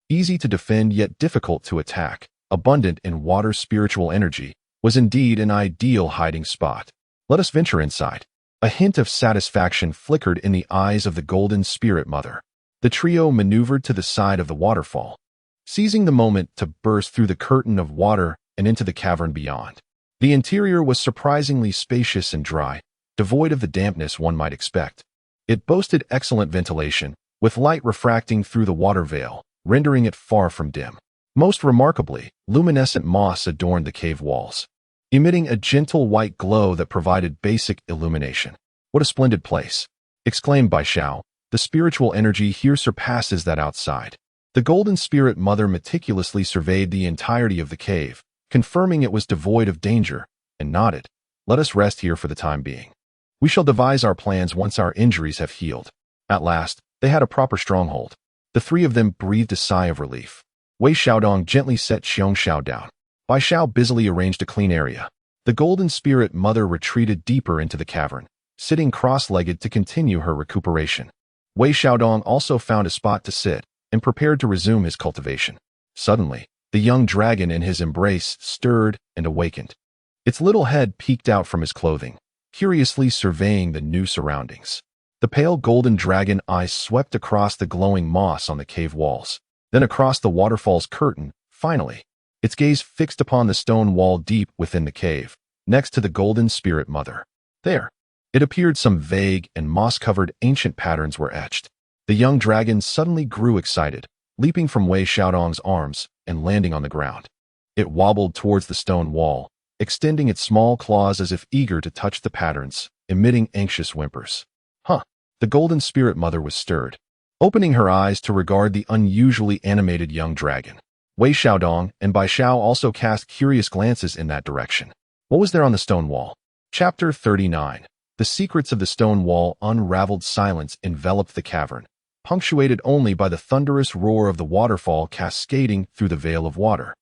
easy to defend yet difficult to attack, abundant in water spiritual energy, was indeed an ideal hiding spot. "Let us venture inside." A hint of satisfaction flickered in the eyes of the Golden Spirit Mother. The trio maneuvered to the side of the waterfall, seizing the moment to burst through the curtain of water and into the cavern beyond. The interior was surprisingly spacious and dry, devoid of the dampness one might expect. It boasted excellent ventilation, with light refracting through the water veil, rendering it far from dim. Most remarkably, luminescent moss adorned the cave walls, emitting a gentle white glow that provided basic illumination. "What a splendid place!" exclaimed Bai Xiao. "The spiritual energy here surpasses that outside." The Golden Spirit Mother meticulously surveyed the entirety of the cave, confirming it was devoid of danger, and nodded. "Let us rest here for the time being. We shall devise our plans once our injuries have healed." At last, they had a proper stronghold. The three of them breathed a sigh of relief. Wei Xiaodong gently set Xiong Xiao down. Bai Xiao busily arranged a clean area. The Golden Spirit Mother retreated deeper into the cavern, sitting cross-legged to continue her recuperation. Wei Xiaodong also found a spot to sit and prepared to resume his cultivation. Suddenly, the young dragon in his embrace stirred and awakened. Its little head peeked out from his clothing, curiously surveying the new surroundings. The pale golden dragon eyes swept across the glowing moss on the cave walls, then across the waterfall's curtain. Finally, its gaze fixed upon the stone wall deep within the cave, next to the Golden Spirit Mother. There, it appeared some vague and moss-covered ancient patterns were etched. The young dragon suddenly grew excited, leaping from Wei Xiaodong's arms and landing on the ground. It wobbled towards the stone wall, extending its small claws as if eager to touch the patterns, emitting anxious whimpers. "Huh." The Golden Spirit Mother was stirred, opening her eyes to regard the unusually animated young dragon. Wei Xiaodong and Bai Xiao also cast curious glances in that direction. What was there on the stone wall? Chapter 39. The secrets of the stone wall. Unraveled silence enveloped the cavern, punctuated only by the thunderous roar of the waterfall cascading through the veil of water,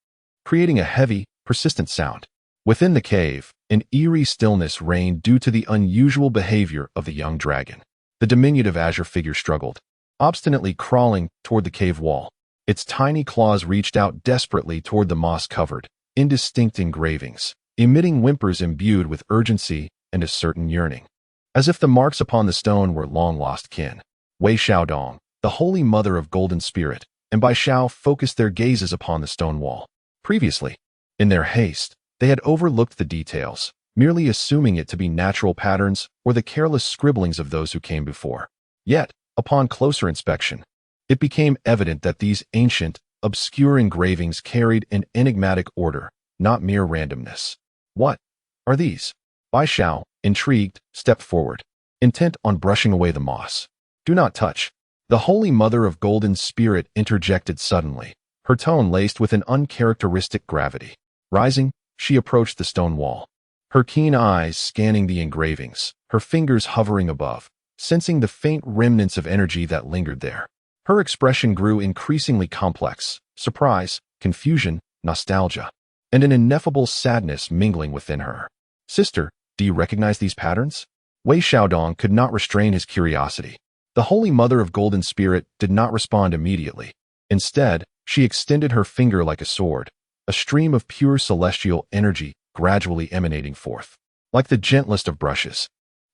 creating a heavy, persistent sound. Within the cave, an eerie stillness reigned due to the unusual behavior of the young dragon. The diminutive azure figure struggled, obstinately crawling toward the cave wall. Its tiny claws reached out desperately toward the moss-covered, indistinct engravings, emitting whimpers imbued with urgency and a certain yearning, as if the marks upon the stone were long-lost kin. Wei Xiaodong, the Holy Mother of Golden Spirit, and Bai Xiao focused their gazes upon the stone wall. Previously, in their haste, they had overlooked the details, merely assuming it to be natural patterns or the careless scribblings of those who came before. Yet, upon closer inspection, it became evident that these ancient, obscure engravings carried an enigmatic order, not mere randomness. "What are these?" Bai Xiao, intrigued, stepped forward, intent on brushing away the moss. "Do not touch." The Holy Mother of Golden Spirit interjected suddenly, her tone laced with an uncharacteristic gravity. Rising, she approached the stone wall, her keen eyes scanning the engravings, her fingers hovering above, sensing the faint remnants of energy that lingered there. Her expression grew increasingly complex: surprise, confusion, nostalgia, and an ineffable sadness mingling within her. "Sister, do you recognize these patterns?" Wei Xiaodong could not restrain his curiosity. The Holy Mother of Golden Spirit did not respond immediately. Instead, she extended her finger like a sword, a stream of pure celestial energy gradually emanating forth. Like the gentlest of brushes,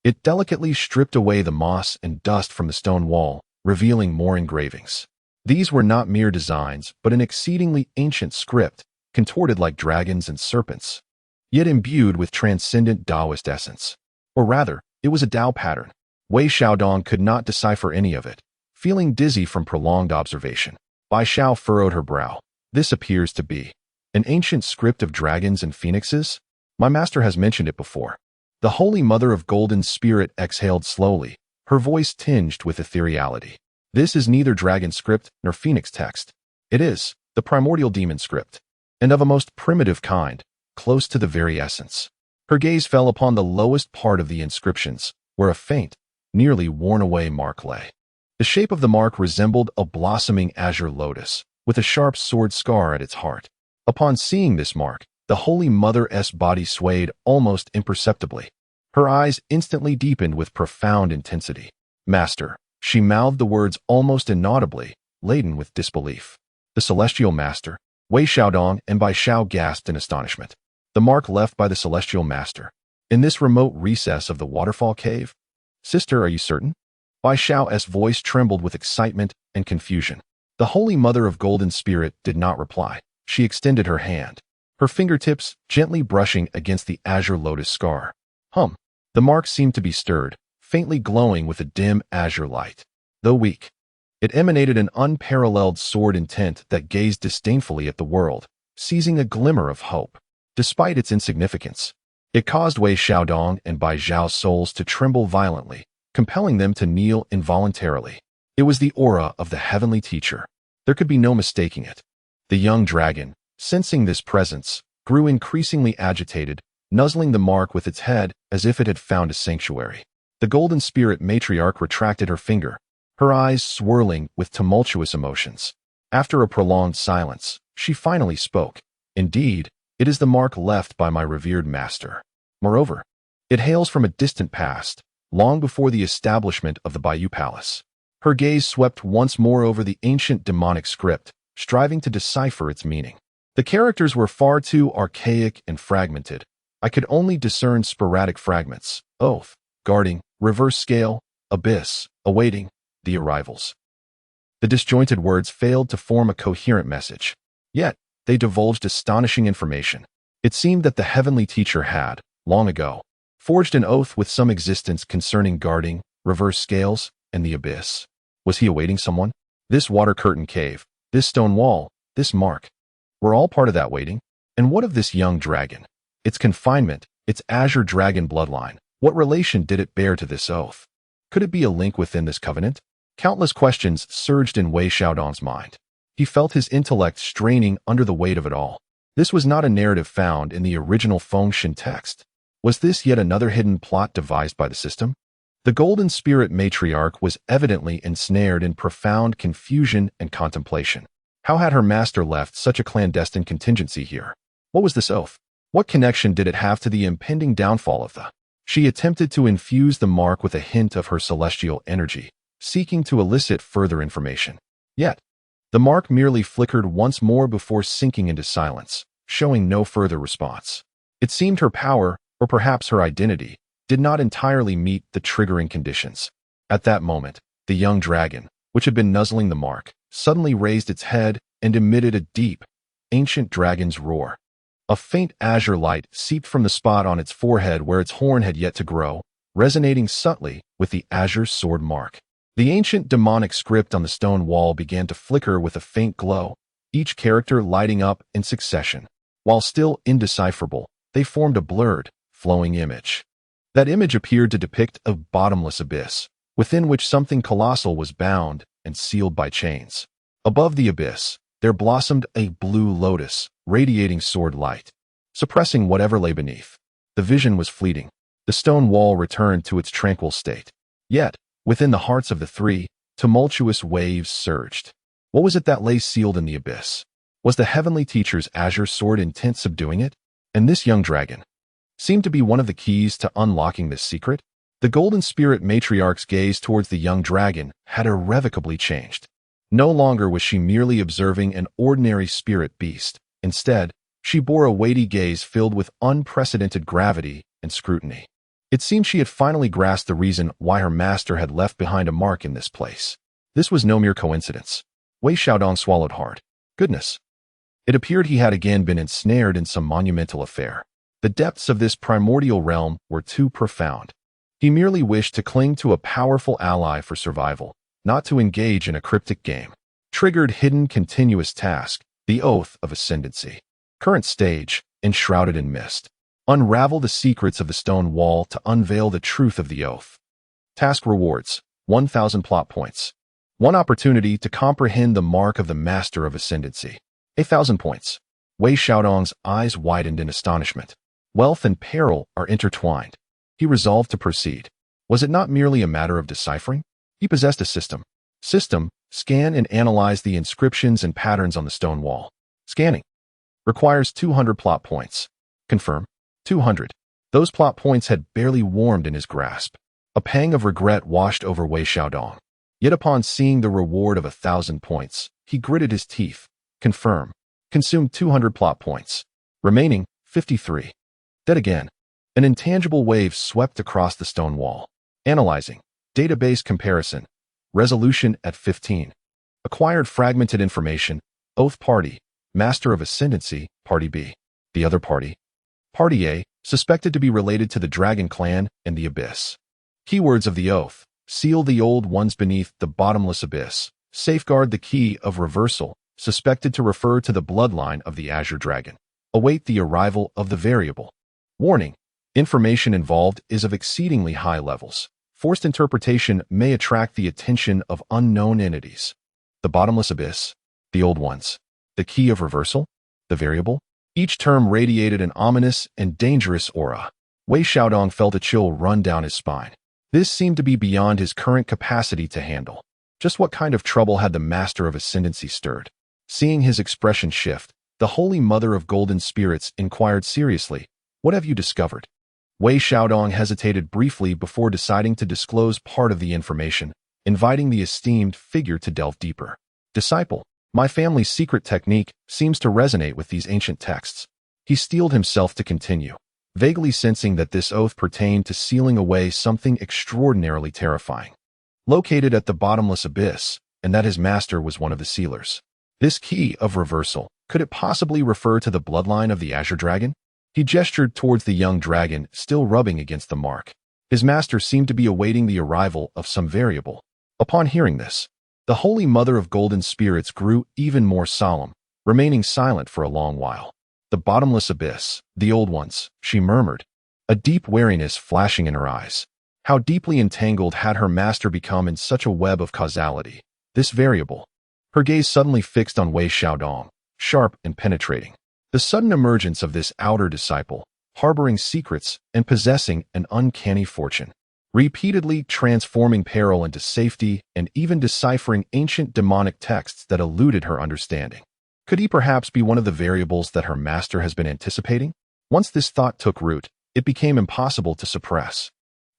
it delicately stripped away the moss and dust from the stone wall, revealing more engravings. These were not mere designs, but an exceedingly ancient script, contorted like dragons and serpents, yet imbued with transcendent Taoist essence. Or rather, it was a Tao pattern. Wei Xiaodong could not decipher any of it, feeling dizzy from prolonged observation. Bai Xiao furrowed her brow. "This appears to be an ancient script of dragons and phoenixes? My master has mentioned it before." The Holy Mother of Golden Spirit exhaled slowly, her voice tinged with ethereality. "This is neither dragon script nor phoenix text. It is the primordial demon script, and of a most primitive kind, close to the very essence." Her gaze fell upon the lowest part of the inscriptions, where a faint, nearly worn-away mark lay. The shape of the mark resembled a blossoming azure lotus, with a sharp sword scar at its heart. Upon seeing this mark, the Holy Mother's body swayed almost imperceptibly. Her eyes instantly deepened with profound intensity. "Master," she mouthed the words almost inaudibly, laden with disbelief. "The Celestial Master?" Wei Xiaodong and Bai Xiao gasped in astonishment. The mark left by the Celestial Master, in this remote recess of the waterfall cave? "Sister, are you certain?" Bai Xiao's voice trembled with excitement and confusion. The Holy Mother of Golden Spirit did not reply. She extended her hand, her fingertips gently brushing against the azure lotus scar. The mark seemed to be stirred, faintly glowing with a dim azure light. Though weak, it emanated an unparalleled sword intent that gazed disdainfully at the world, seizing a glimmer of hope. Despite its insignificance, it caused Wei Xiaodong and Bai Zhao's souls to tremble violently, compelling them to kneel involuntarily. It was the aura of the heavenly teacher. There could be no mistaking it. The young dragon, sensing this presence, grew increasingly agitated, nuzzling the mark with its head as if it had found a sanctuary. The Golden Spirit matriarch retracted her finger, her eyes swirling with tumultuous emotions. After a prolonged silence, she finally spoke. "Indeed, it is the mark left by my revered master. Moreover, it hails from a distant past, long before the establishment of the Bayou Palace." Her gaze swept once more over the ancient demonic script, striving to decipher its meaning. The characters were far too archaic and fragmented. I could only discern sporadic fragments: oath, guarding, reverse scale, abyss, awaiting, the arrivals. The disjointed words failed to form a coherent message. Yet, they divulged astonishing information. It seemed that the heavenly teacher had, long ago, forged an oath with some existence concerning guarding, reverse scales, and the abyss. Was he awaiting someone? This water curtain cave, this stone wall, this mark, were all part of that waiting. And what of this young dragon? Its confinement, its azure dragon bloodline, what relation did it bear to this oath? Could it be a link within this covenant? Countless questions surged in Wei Xiaodong's mind. He felt his intellect straining under the weight of it all. This was not a narrative found in the original Fengshen text. Was this yet another hidden plot devised by the system? The Golden Spirit matriarch was evidently ensnared in profound confusion and contemplation. How had her master left such a clandestine contingency here? What was this oath? What connection did it have to the impending downfall of the? She attempted to infuse the mark with a hint of her celestial energy, seeking to elicit further information. Yet, the mark merely flickered once more before sinking into silence, showing no further response. It seemed her power, or perhaps her identity, did not entirely meet the triggering conditions. At that moment, the young dragon, which had been nuzzling the mark, suddenly raised its head and emitted a deep, ancient dragon's roar. A faint azure light seeped from the spot on its forehead where its horn had yet to grow, resonating subtly with the azure sword mark. The ancient demonic script on the stone wall began to flicker with a faint glow, each character lighting up in succession. While still indecipherable, they formed a blurred, flowing image. That image appeared to depict a bottomless abyss, within which something colossal was bound and sealed by chains. Above the abyss, there blossomed a blue lotus, radiating sword light, suppressing whatever lay beneath. The vision was fleeting. The stone wall returned to its tranquil state. Yet, within the hearts of the three, tumultuous waves surged. What was it that lay sealed in the abyss? Was the heavenly teacher's azure sword intent subduing it? And this young dragon seemed to be one of the keys to unlocking this secret? The golden spirit matriarch's gaze towards the young dragon had irrevocably changed. No longer was she merely observing an ordinary spirit beast. Instead, she bore a weighty gaze filled with unprecedented gravity and scrutiny. It seemed she had finally grasped the reason why her master had left behind a mark in this place. This was no mere coincidence. Wei Xiaodong swallowed hard. Goodness. It appeared he had again been ensnared in some monumental affair. The depths of this primordial realm were too profound. He merely wished to cling to a powerful ally for survival, not to engage in a cryptic game. Triggered hidden continuous task, the Oath of Ascendancy. Current stage, enshrouded in mist. Unravel the secrets of the stone wall to unveil the truth of the oath. Task rewards, 1,000 plot points. 1 opportunity to comprehend the mark of the Master of Ascendancy. 1,000 points. Wei Xiaodong's eyes widened in astonishment. Wealth and peril are intertwined. He resolved to proceed. Was it not merely a matter of deciphering? He possessed a system. System, scan and analyze the inscriptions and patterns on the stone wall. Scanning. Requires 200 plot points. Confirm. 200. Those plot points had barely warmed in his grasp. A pang of regret washed over Wei Xiaodong. Yet upon seeing the reward of 1,000 points, he gritted his teeth. Confirm. Consumed 200 plot points. Remaining, 53. Dead again. An intangible wave swept across the stone wall. Analyzing. Database comparison. Resolution at 15. Acquired fragmented information. Oath party. Master of Ascendancy, Party B. The other party. Party A, suspected to be related to the Dragon Clan and the Abyss. Keywords of the Oath. Seal the old ones beneath the bottomless abyss. Safeguard the key of reversal, suspected to refer to the bloodline of the Azure Dragon. Await the arrival of the variable. Warning. Information involved is of exceedingly high levels. Forced interpretation may attract the attention of unknown entities. The bottomless abyss. The old ones. The key of reversal. The variable. Each term radiated an ominous and dangerous aura. Wei Xiaodong felt a chill run down his spine. This seemed to be beyond his current capacity to handle. Just what kind of trouble had the Master of Ascendancy stirred? Seeing his expression shift, the Holy Mother of Golden Spirits inquired seriously, "What have you discovered?" Wei Xiaodong hesitated briefly before deciding to disclose part of the information, inviting the esteemed figure to delve deeper. Disciple, my family's secret technique seems to resonate with these ancient texts. He steeled himself to continue, vaguely sensing that this oath pertained to sealing away something extraordinarily terrifying. Located at the bottomless abyss, and that his master was one of the sealers. This key of reversal, could it possibly refer to the bloodline of the Azure Dragon? He gestured towards the young dragon still rubbing against the mark. His master seemed to be awaiting the arrival of some variable. Upon hearing this, the Holy Mother of Golden Spirits grew even more solemn, remaining silent for a long while. The bottomless abyss, the old ones, she murmured, a deep wariness flashing in her eyes. How deeply entangled had her master become in such a web of causality? This variable. Her gaze suddenly fixed on Wei Xiaodong, sharp and penetrating. The sudden emergence of this outer disciple, harboring secrets and possessing an uncanny fortune, repeatedly transforming peril into safety and even deciphering ancient demonic texts that eluded her understanding. Could he perhaps be one of the variables that her master has been anticipating? Once this thought took root, it became impossible to suppress.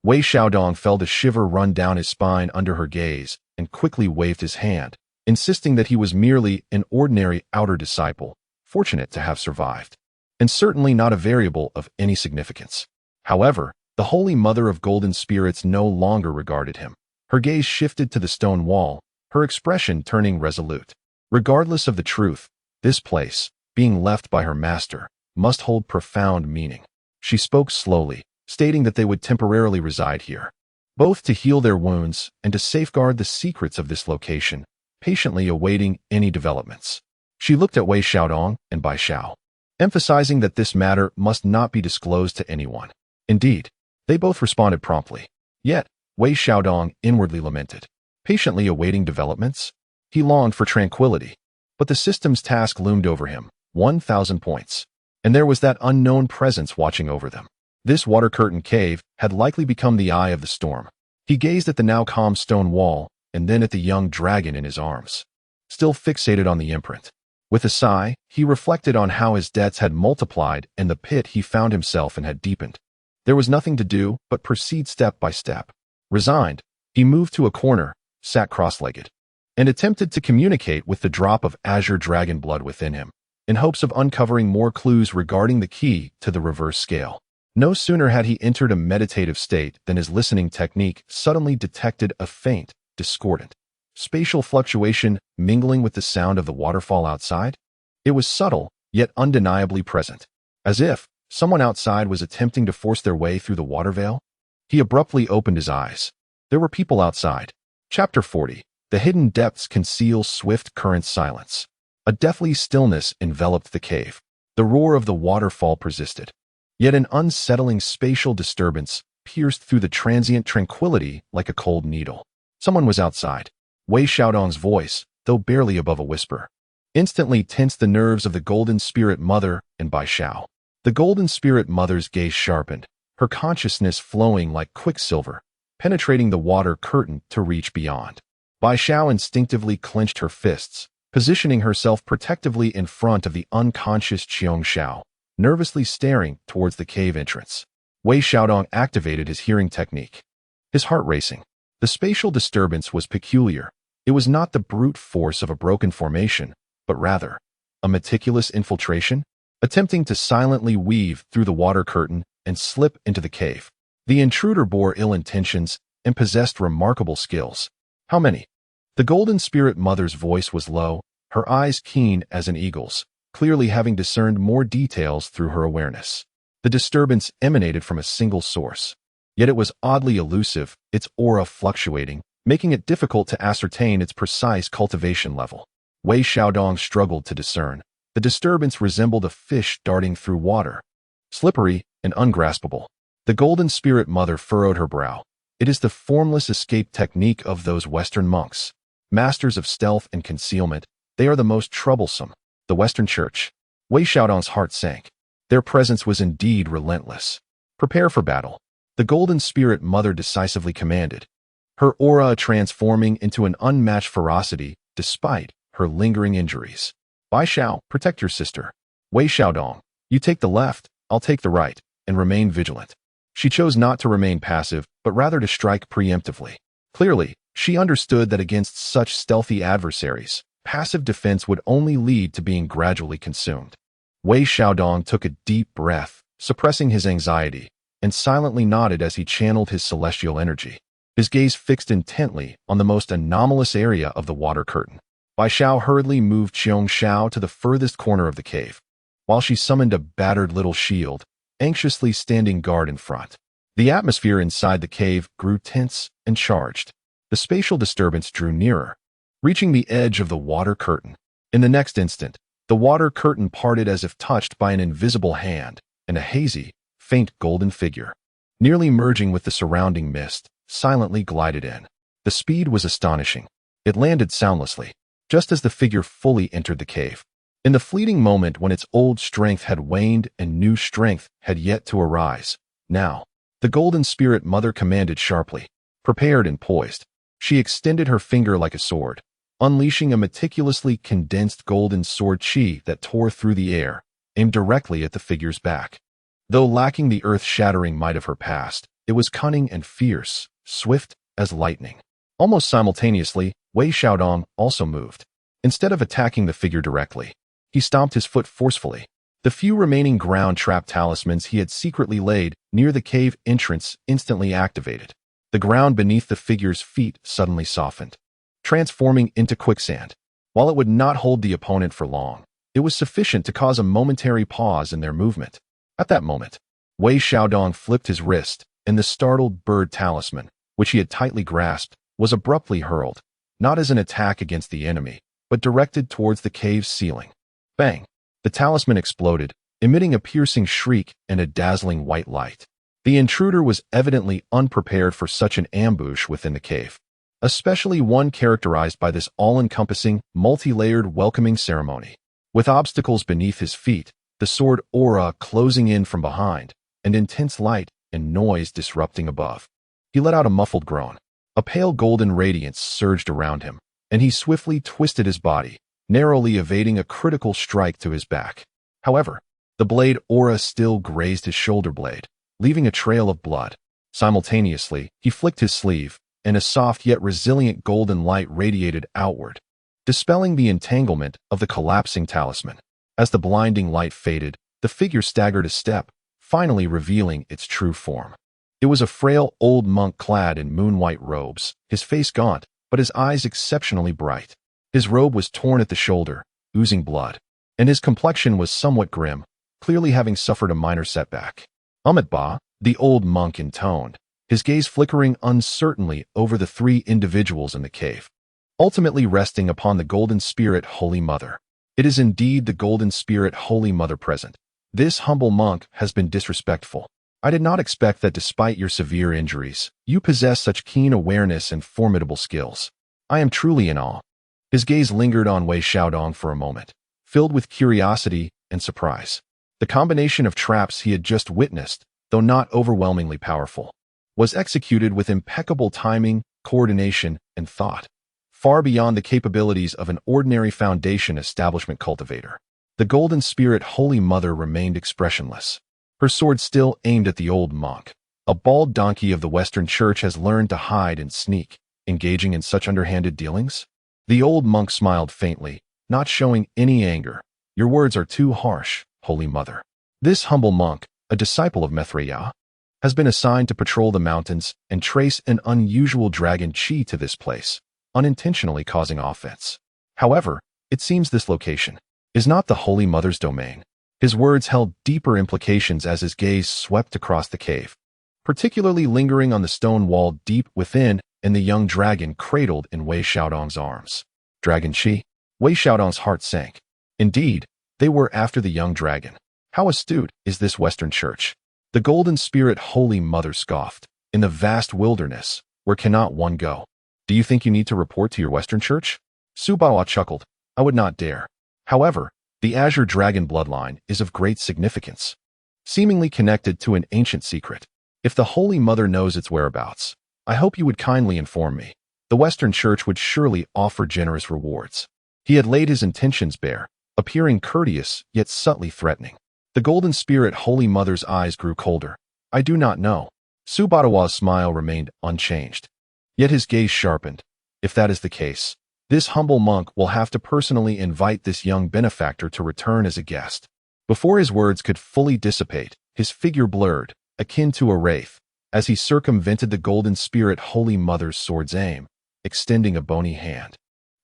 Wei Xiaodong felt a shiver run down his spine under her gaze and quickly waved his hand, insisting that he was merely an ordinary outer disciple, fortunate to have survived, and certainly not a variable of any significance. However, the Holy Mother of Golden Spirits no longer regarded him. Her gaze shifted to the stone wall, her expression turning resolute. Regardless of the truth, this place, being left by her master, must hold profound meaning. She spoke slowly, stating that they would temporarily reside here, both to heal their wounds and to safeguard the secrets of this location, patiently awaiting any developments. She looked at Wei Xiaodong and Bai Xiao, emphasizing that this matter must not be disclosed to anyone. Indeed, they both responded promptly. Yet, Wei Xiaodong inwardly lamented, patiently awaiting developments. He longed for tranquility, but the system's task loomed over him, 1,000 points, and there was that unknown presence watching over them. This water curtain cave had likely become the eye of the storm. He gazed at the now calm stone wall, and then at the young dragon in his arms, still fixated on the imprint. With a sigh, he reflected on how his debts had multiplied and the pit he found himself in had deepened. There was nothing to do but proceed step by step. Resigned, he moved to a corner, sat cross-legged, and attempted to communicate with the drop of azure dragon blood within him, in hopes of uncovering more clues regarding the key to the reverse scale. No sooner had he entered a meditative state than his listening technique suddenly detected a faint, discordant, spatial fluctuation mingling with the sound of the waterfall outside. It was subtle, yet undeniably present, as if someone outside was attempting to force their way through the water veil. He abruptly opened his eyes. There were people outside. Chapter 40. The hidden depths conceal swift current silence. A deathly stillness enveloped the cave. The roar of the waterfall persisted. Yet an unsettling spatial disturbance pierced through the transient tranquility like a cold needle. Someone was outside. Wei Xiaodong's voice, though barely above a whisper, instantly tensed the nerves of the Golden Spirit Mother and Bai Xiao. The Golden Spirit Mother's gaze sharpened, her consciousness flowing like quicksilver, penetrating the water curtain to reach beyond. Bai Xiao instinctively clenched her fists, positioning herself protectively in front of the unconscious Qiong Xiao, nervously staring towards the cave entrance. Wei Xiaodong activated his hearing technique, his heart racing. The spatial disturbance was peculiar. It was not the brute force of a broken formation, but rather a meticulous infiltration, attempting to silently weave through the water curtain and slip into the cave. The intruder bore ill intentions and possessed remarkable skills. How many? The Golden Spirit Mother's voice was low, her eyes keen as an eagle's, clearly having discerned more details through her awareness. The disturbance emanated from a single source, yet it was oddly elusive, its aura fluctuating, making it difficult to ascertain its precise cultivation level. Wei Xiaodong struggled to discern. The disturbance resembled a fish darting through water, slippery and ungraspable. The Golden Spirit Mother furrowed her brow. It is the formless escape technique of those Western monks. Masters of stealth and concealment, they are the most troublesome. The Western Church. Wei Xiaodong's heart sank. Their presence was indeed relentless. Prepare for battle. The Golden Spirit Mother decisively commanded, her aura transforming into an unmatched ferocity despite her lingering injuries. Bai Xiao, protect your sister. Wei Xiaodong, you take the left, I'll take the right, and remain vigilant. She chose not to remain passive, but rather to strike preemptively. Clearly, she understood that against such stealthy adversaries, passive defense would only lead to being gradually consumed. Wei Xiaodong took a deep breath, suppressing his anxiety, and silently nodded as he channeled his celestial energy, his gaze fixed intently on the most anomalous area of the water curtain. Bai Xiao hurriedly moved Qiong Xiao to the furthest corner of the cave, while she summoned a battered little shield, anxiously standing guard in front. The atmosphere inside the cave grew tense and charged. The spatial disturbance drew nearer, reaching the edge of the water curtain. In the next instant, the water curtain parted as if touched by an invisible hand, and a hazy, faint golden figure, nearly merging with the surrounding mist, silently glided in. The speed was astonishing. It landed soundlessly, just as the figure fully entered the cave. In the fleeting moment when its old strength had waned and new strength had yet to arise, now, the Golden Spirit Mother commanded sharply. Prepared and poised, she extended her finger like a sword, unleashing a meticulously condensed golden sword chi that tore through the air, aimed directly at the figure's back. Though lacking the earth-shattering might of her past, it was cunning and fierce, swift as lightning. Almost simultaneously, Wei Xiaodong also moved. Instead of attacking the figure directly, he stomped his foot forcefully. The few remaining ground trap talismans he had secretly laid near the cave entrance instantly activated. The ground beneath the figure's feet suddenly softened, transforming into quicksand. While it would not hold the opponent for long, it was sufficient to cause a momentary pause in their movement. At that moment, Wei Xiaodong flipped his wrist, and the startled bird talisman, which he had tightly grasped, was abruptly hurled, not as an attack against the enemy, but directed towards the cave's ceiling. Bang! The talisman exploded, emitting a piercing shriek and a dazzling white light. The intruder was evidently unprepared for such an ambush within the cave, especially one characterized by this all-encompassing, multi-layered welcoming ceremony. With obstacles beneath his feet, the sword aura closing in from behind, and intense light and noise disrupting above, he let out a muffled groan. A pale golden radiance surged around him, and he swiftly twisted his body, narrowly evading a critical strike to his back. However, the blade aura still grazed his shoulder blade, leaving a trail of blood. Simultaneously, he flicked his sleeve, and a soft yet resilient golden light radiated outward, dispelling the entanglement of the collapsing talisman. As the blinding light faded, the figure staggered a step, finally revealing its true form. It was a frail old monk clad in moon-white robes, his face gaunt, but his eyes exceptionally bright. His robe was torn at the shoulder, oozing blood, and his complexion was somewhat grim, clearly having suffered a minor setback. Ba, the old monk intoned, his gaze flickering uncertainly over the three individuals in the cave, ultimately resting upon the Golden Spirit Holy Mother. It is indeed the Golden Spirit Holy Mother present. This humble monk has been disrespectful. I did not expect that despite your severe injuries, you possess such keen awareness and formidable skills. I am truly in awe. His gaze lingered on Wei Xiaodong for a moment, filled with curiosity and surprise. The combination of traps he had just witnessed, though not overwhelmingly powerful, was executed with impeccable timing, coordination, and thought, far beyond the capabilities of an ordinary Foundation establishment cultivator. The Golden Spirit Holy Mother remained expressionless, her sword still aimed at the old monk. A bald donkey of the Western Church has learned to hide and sneak, engaging in such underhanded dealings? The old monk smiled faintly, not showing any anger. Your words are too harsh, Holy Mother. This humble monk, a disciple of Mithraea, has been assigned to patrol the mountains and trace an unusual dragon chi to this place, unintentionally causing offense. However, it seems this location is not the Holy Mother's domain. His words held deeper implications as his gaze swept across the cave, particularly lingering on the stone wall deep within and the young dragon cradled in Wei Xiaodong's arms. Dragon chi? Wei Xiaodong's heart sank. Indeed, they were after the young dragon. How astute is this Western Church? The Golden Spirit Holy Mother scoffed. In the vast wilderness, where cannot one go? Do you think you need to report to your Western Church? Su Baoa chuckled. I would not dare. However, the Azure Dragon bloodline is of great significance, seemingly connected to an ancient secret. If the Holy Mother knows its whereabouts, I hope you would kindly inform me. The Western Church would surely offer generous rewards. He had laid his intentions bare, appearing courteous yet subtly threatening. The Golden Spirit Holy Mother's eyes grew colder. I do not know. Su Badawa's smile remained unchanged. Yet his gaze sharpened. If that is the case, this humble monk will have to personally invite this young benefactor to return as a guest. Before his words could fully dissipate, his figure blurred, akin to a wraith, as he circumvented the Golden Spirit Holy Mother's sword's aim, extending a bony hand,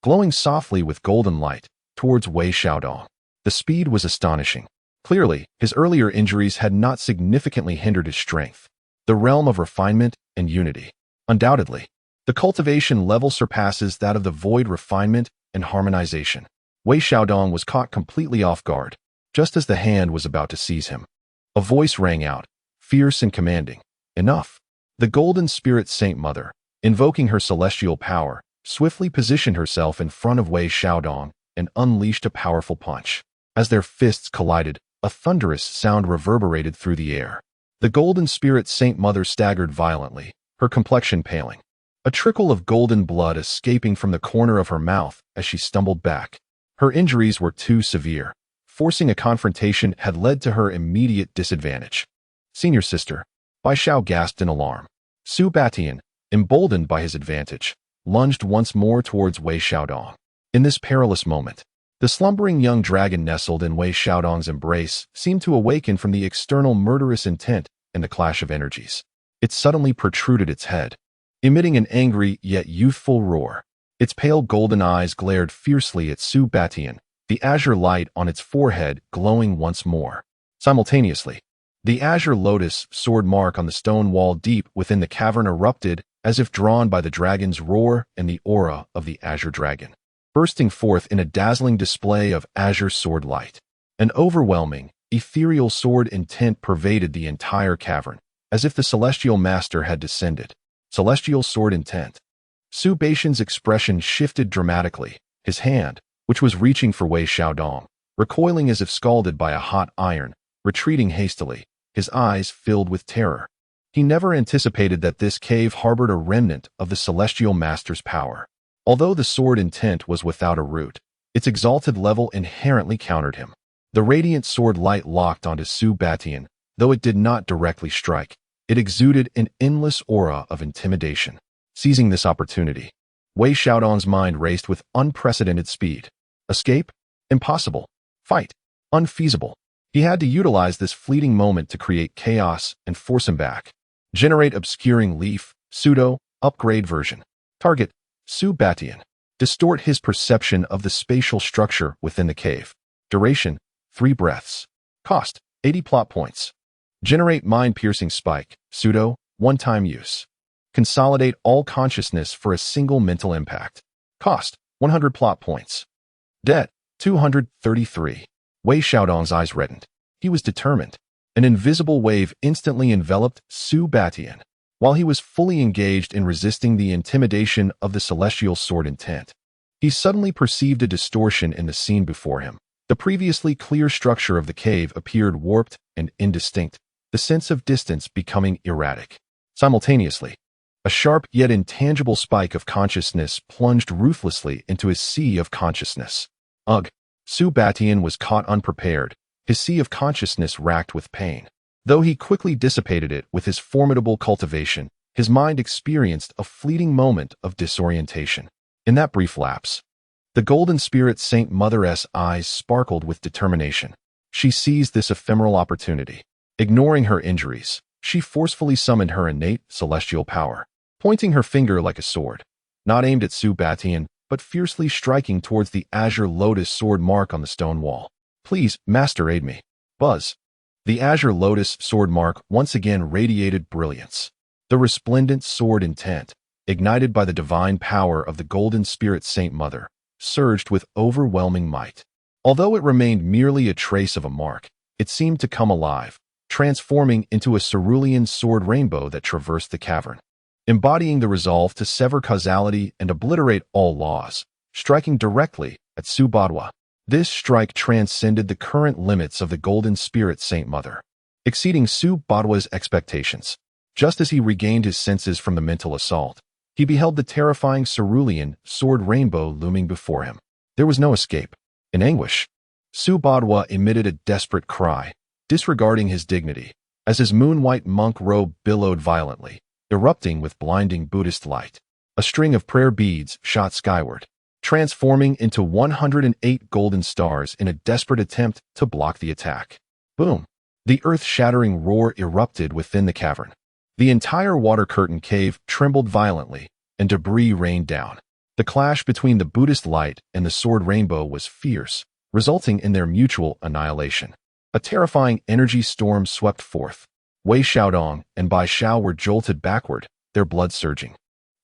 glowing softly with golden light, towards Wei Xiaodong. The speed was astonishing. Clearly, his earlier injuries had not significantly hindered his strength. The realm of refinement and unity. Undoubtedly, the cultivation level surpasses that of the void refinement and harmonization. Wei Xiaodong was caught completely off guard, just as the hand was about to seize him. A voice rang out, fierce and commanding. Enough. The Golden Spirit Saint Mother, invoking her celestial power, swiftly positioned herself in front of Wei Xiaodong and unleashed a powerful punch. As their fists collided, a thunderous sound reverberated through the air. The Golden Spirit Saint Mother staggered violently, her complexion paling, a trickle of golden blood escaping from the corner of her mouth as she stumbled back. Her injuries were too severe. Forcing a confrontation had led to her immediate disadvantage. Senior sister, Bai Xiao gasped in alarm. Su Batian, emboldened by his advantage, lunged once more towards Wei Xiaodong. In this perilous moment, the slumbering young dragon nestled in Wei Xiaodong's embrace seemed to awaken from the external murderous intent and the clash of energies. It suddenly protruded its head, emitting an angry yet youthful roar. Its pale golden eyes glared fiercely at Su Batian, the azure light on its forehead glowing once more. Simultaneously, the azure lotus sword mark on the stone wall deep within the cavern erupted as if drawn by the dragon's roar and the aura of the azure dragon, bursting forth in a dazzling display of azure sword light. An overwhelming, ethereal sword intent pervaded the entire cavern, as if the celestial master had descended. Celestial sword intent. Su Batian's expression shifted dramatically, his hand, which was reaching for Wei Xiaodong, recoiling as if scalded by a hot iron, retreating hastily, his eyes filled with terror. He never anticipated that this cave harbored a remnant of the celestial master's power. Although the sword intent was without a root, Its exalted level inherently countered him. The radiant sword light locked onto Su Batian, though it did not directly strike. It exuded an endless aura of intimidation. Seizing this opportunity, Wei Xiaodong's mind raced with unprecedented speed. Escape? Impossible. Fight? Unfeasible. He had to utilize this fleeting moment to create chaos and force him back. Generate obscuring leaf, pseudo, upgrade version. Target, Su Batian. Distort his perception of the spatial structure within the cave. Duration, 3 breaths. Cost, 80 plot points. Generate mind-piercing spike, pseudo, one-time use. Consolidate all consciousness for a single mental impact. Cost, 100 plot points. Debt, 233. Wei Xiaodong's eyes reddened. He was determined. An invisible wave instantly enveloped Su Batian. While he was fully engaged in resisting the intimidation of the celestial sword intent, he suddenly perceived a distortion in the scene before him. The previously clear structure of the cave appeared warped and indistinct, the sense of distance becoming erratic. Simultaneously, a sharp yet intangible spike of consciousness plunged ruthlessly into his sea of consciousness. Ugh! Su Batian was caught unprepared, his sea of consciousness racked with pain. Though he quickly dissipated it with his formidable cultivation, his mind experienced a fleeting moment of disorientation. In that brief lapse, the Golden Spirit Saint Mother's eyes sparkled with determination. She seized this ephemeral opportunity. Ignoring her injuries, she forcefully summoned her innate celestial power, pointing her finger like a sword, not aimed at Su Batian, but fiercely striking towards the azure lotus sword mark on the stone wall. Please, Master, aid me. Buzz. The azure lotus sword mark once again radiated brilliance. The resplendent sword intent, ignited by the divine power of the Golden Spirit Saint Mother, surged with overwhelming might. Although it remained merely a trace of a mark, it seemed to come alive, transforming into a cerulean sword rainbow that traversed the cavern, embodying the resolve to sever causality and obliterate all laws, striking directly at Su Badwa. This strike transcended the current limits of the Golden Spirit Saint Mother, exceeding Su Badwa's expectations. Just as he regained his senses from the mental assault, he beheld the terrifying cerulean sword rainbow looming before him. There was no escape. In anguish, Su Badwa emitted a desperate cry, disregarding his dignity, as his moon-white monk robe billowed violently, erupting with blinding Buddhist light. A string of prayer beads shot skyward, transforming into 108 golden stars in a desperate attempt to block the attack. Boom! The earth-shattering roar erupted within the cavern. The entire water curtain cave trembled violently, and debris rained down. The clash between the Buddhist light and the sword rainbow was fierce, resulting in their mutual annihilation. A terrifying energy storm swept forth. Wei Xiaodong and Bai Xiao were jolted backward, their blood surging,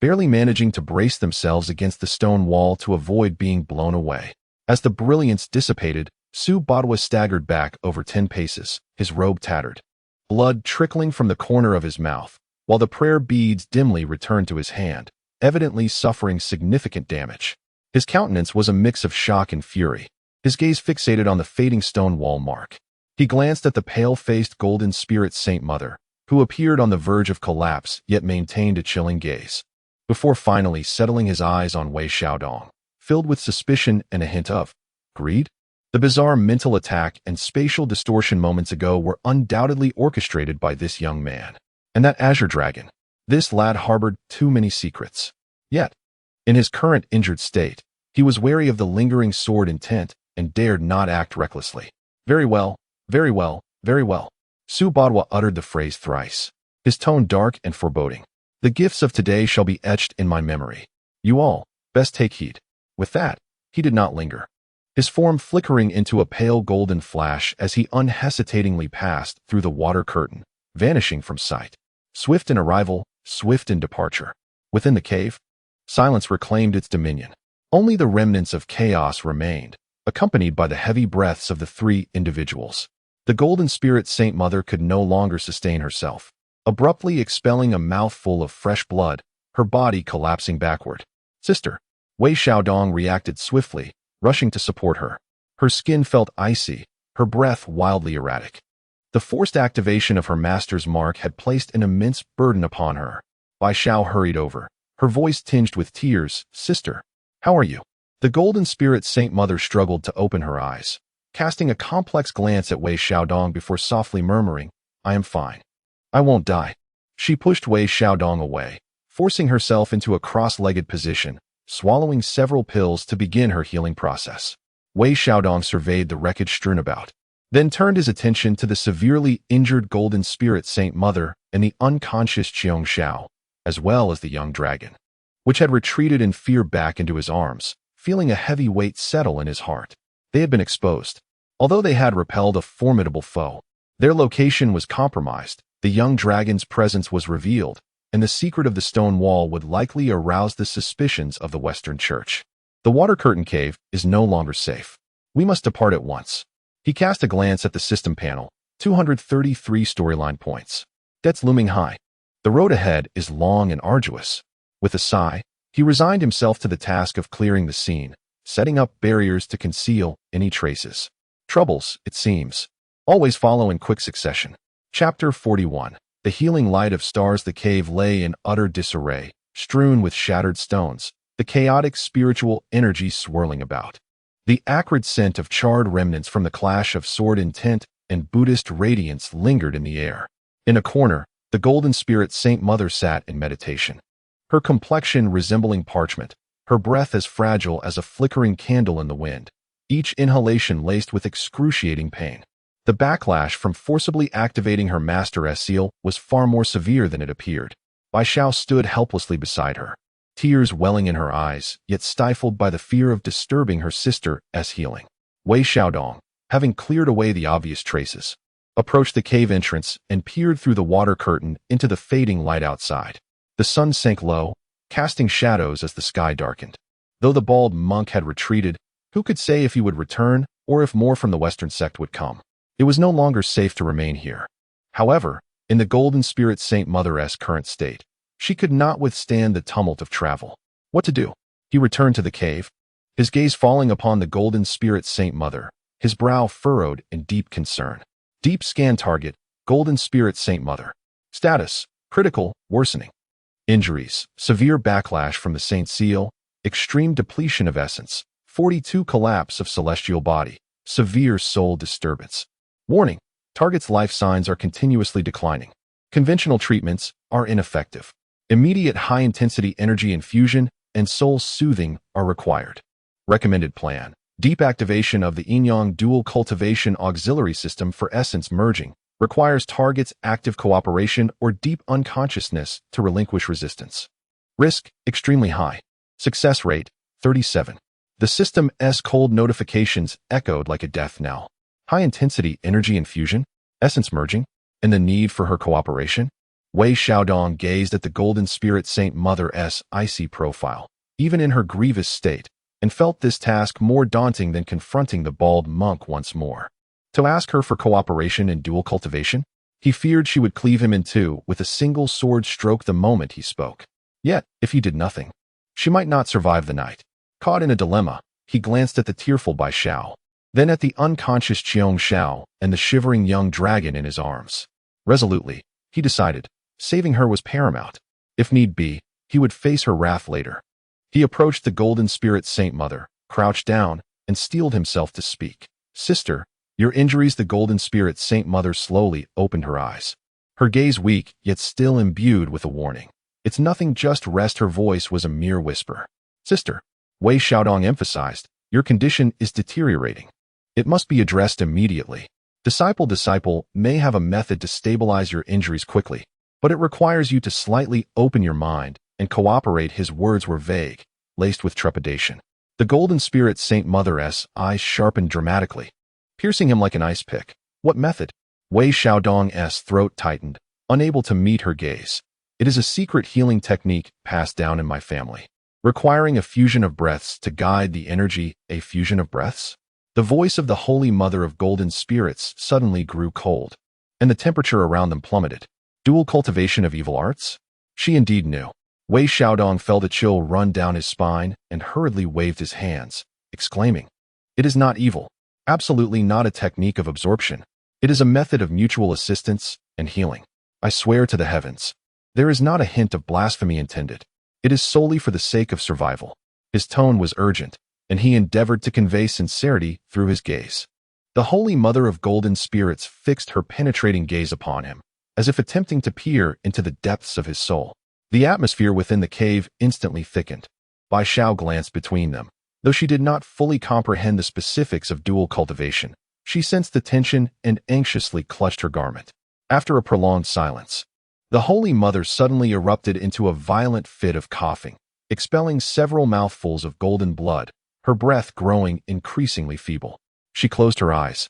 barely managing to brace themselves against the stone wall to avoid being blown away. As the brilliance dissipated, Su Badwa staggered back over 10 paces, his robe tattered, blood trickling from the corner of his mouth, while the prayer beads dimly returned to his hand, evidently suffering significant damage. His countenance was a mix of shock and fury, his gaze fixated on the fading stone wall mark. He glanced at the pale-faced Golden Spirit Saint Mother, who appeared on the verge of collapse yet maintained a chilling gaze, before finally settling his eyes on Wei Xiaodong, filled with suspicion and a hint of greed. The bizarre mental attack and spatial distortion moments ago were undoubtedly orchestrated by this young man. And that azure dragon. This lad harbored too many secrets. Yet, in his current injured state, he was wary of the lingering sword intent and dared not act recklessly. Very well, very well, very well. Su Badwa uttered the phrase thrice, his tone dark and foreboding. The gifts of today shall be etched in my memory. You all, best take heed. With that, he did not linger, his form flickering into a pale golden flash as he unhesitatingly passed through the water curtain, vanishing from sight. Swift in arrival, swift in departure. Within the cave, silence reclaimed its dominion. Only the remnants of chaos remained, accompanied by the heavy breaths of the 3 individuals. The Golden Spirit Saint Mother could no longer sustain herself, abruptly expelling a mouthful of fresh blood, her body collapsing backward. Sister, Wei Xiaodong reacted swiftly, rushing to support her. Her skin felt icy, her breath wildly erratic. The forced activation of her master's mark had placed an immense burden upon her. Bai Xiao hurried over, her voice tinged with tears. Sister, how are you? The golden spirit Saint Mother struggled to open her eyes, casting a complex glance at Wei Xiaodong before softly murmuring, "I am fine. I won't die." She pushed Wei Xiaodong away, forcing herself into a cross-legged position, swallowing several pills to begin her healing process. Wei Xiaodong surveyed the wreckage strewn about, then turned his attention to the severely injured golden spirit Saint Mother and the unconscious Qiong Xiao, as well as the young dragon, which had retreated in fear back into his arms, feeling a heavy weight settle in his heart. They had been exposed. Although they had repelled a formidable foe, their location was compromised, the young dragon's presence was revealed, and the secret of the stone wall would likely arouse the suspicions of the Western Church. The water curtain cave is no longer safe. We must depart at once. He cast a glance at the system panel, 233 storyline points. Debts looming high. The road ahead is long and arduous. With a sigh, he resigned himself to the task of clearing the scene, setting up barriers to conceal any traces. Troubles, it seems, always follow in quick succession. Chapter 41. The healing light of stars. The cave lay in utter disarray, strewn with shattered stones, the chaotic spiritual energy swirling about. The acrid scent of charred remnants from the clash of sword intent and Buddhist radiance lingered in the air. In a corner, the golden spirit Saint Mother sat in meditation. Her complexion resembling parchment, her breath as fragile as a flickering candle in the wind, each inhalation laced with excruciating pain. The backlash from forcibly activating her master seal was far more severe than it appeared. Bai Xiao stood helplessly beside her, tears welling in her eyes, yet stifled by the fear of disturbing her sister's healing. Wei Xiaodong, having cleared away the obvious traces, approached the cave entrance and peered through the water curtain into the fading light outside. The sun sank low, casting shadows as the sky darkened. Though the bald monk had retreated, who could say if he would return or if more from the Western sect would come? It was no longer safe to remain here. However, in the golden spirit Saint Mother's current state, she could not withstand the tumult of travel. What to do? He returned to the cave, his gaze falling upon the golden spirit Saint Mother, his brow furrowed in deep concern. Deep scan target, golden spirit Saint Mother. Status, critical, worsening. Injuries, severe backlash from the Saint Seal, extreme depletion of essence, 42 collapse of celestial body, severe soul disturbance. Warning, target's life signs are continuously declining. Conventional treatments are ineffective. Immediate high-intensity energy infusion and soul soothing are required. Recommended plan. Deep activation of the Yin-Yang dual cultivation auxiliary system for essence merging requires target's active cooperation or deep unconsciousness to relinquish resistance. Risk, extremely high. Success rate, 37. The system's cold notifications echoed like a death knell. High-intensity energy infusion, essence merging, and the need for her cooperation? Wei Xiaodong gazed at the golden spirit Saint Mother's icy profile, even in her grievous state, and felt this task more daunting than confronting the bald monk once more. To ask her for cooperation in dual cultivation? He feared she would cleave him in two with a single sword stroke the moment he spoke. Yet, if he did nothing, she might not survive the night. Caught in a dilemma, he glanced at the tearful Bai Xiao, then at the unconscious Qiong Xiao and the shivering young dragon in his arms. Resolutely, he decided, saving her was paramount. If need be, he would face her wrath later. He approached the golden spirit Saint Mother, crouched down, and steeled himself to speak. Sister, your injuries. The golden spirit Saint Mother slowly opened her eyes, her gaze weak yet still imbued with a warning. It's nothing, just rest. Her voice was a mere whisper. Sister, Wei Xiaodong emphasized, your condition is deteriorating. It must be addressed immediately. Disciple may have a method to stabilize your injuries quickly, but it requires you to slightly open your mind and cooperate. His words were vague, laced with trepidation. The golden spirit Saint Mother's eyes sharpened dramatically, piercing him like an ice pick. What method? Wei Xiaodong's throat tightened, unable to meet her gaze. It is a secret healing technique passed down in my family, requiring a fusion of breaths to guide the energy. A fusion of breaths? The voice of the Holy Mother of Golden Spirits suddenly grew cold, and the temperature around them plummeted. Dual cultivation of evil arts? She indeed knew. Wei Xiaodong felt a chill run down his spine and hurriedly waved his hands, exclaiming, "It is not evil. Absolutely not a technique of absorption. It is a method of mutual assistance and healing. I swear to the heavens, there is not a hint of blasphemy intended. It is solely for the sake of survival." His tone was urgent, and he endeavored to convey sincerity through his gaze. The Holy Mother of Golden Spirits fixed her penetrating gaze upon him, as if attempting to peer into the depths of his soul. The atmosphere within the cave instantly thickened. Bai Xiao glanced between them. Though she did not fully comprehend the specifics of dual cultivation, she sensed the tension and anxiously clutched her garment. After a prolonged silence, the Holy Mother suddenly erupted into a violent fit of coughing, expelling several mouthfuls of golden blood, her breath growing increasingly feeble. She closed her eyes,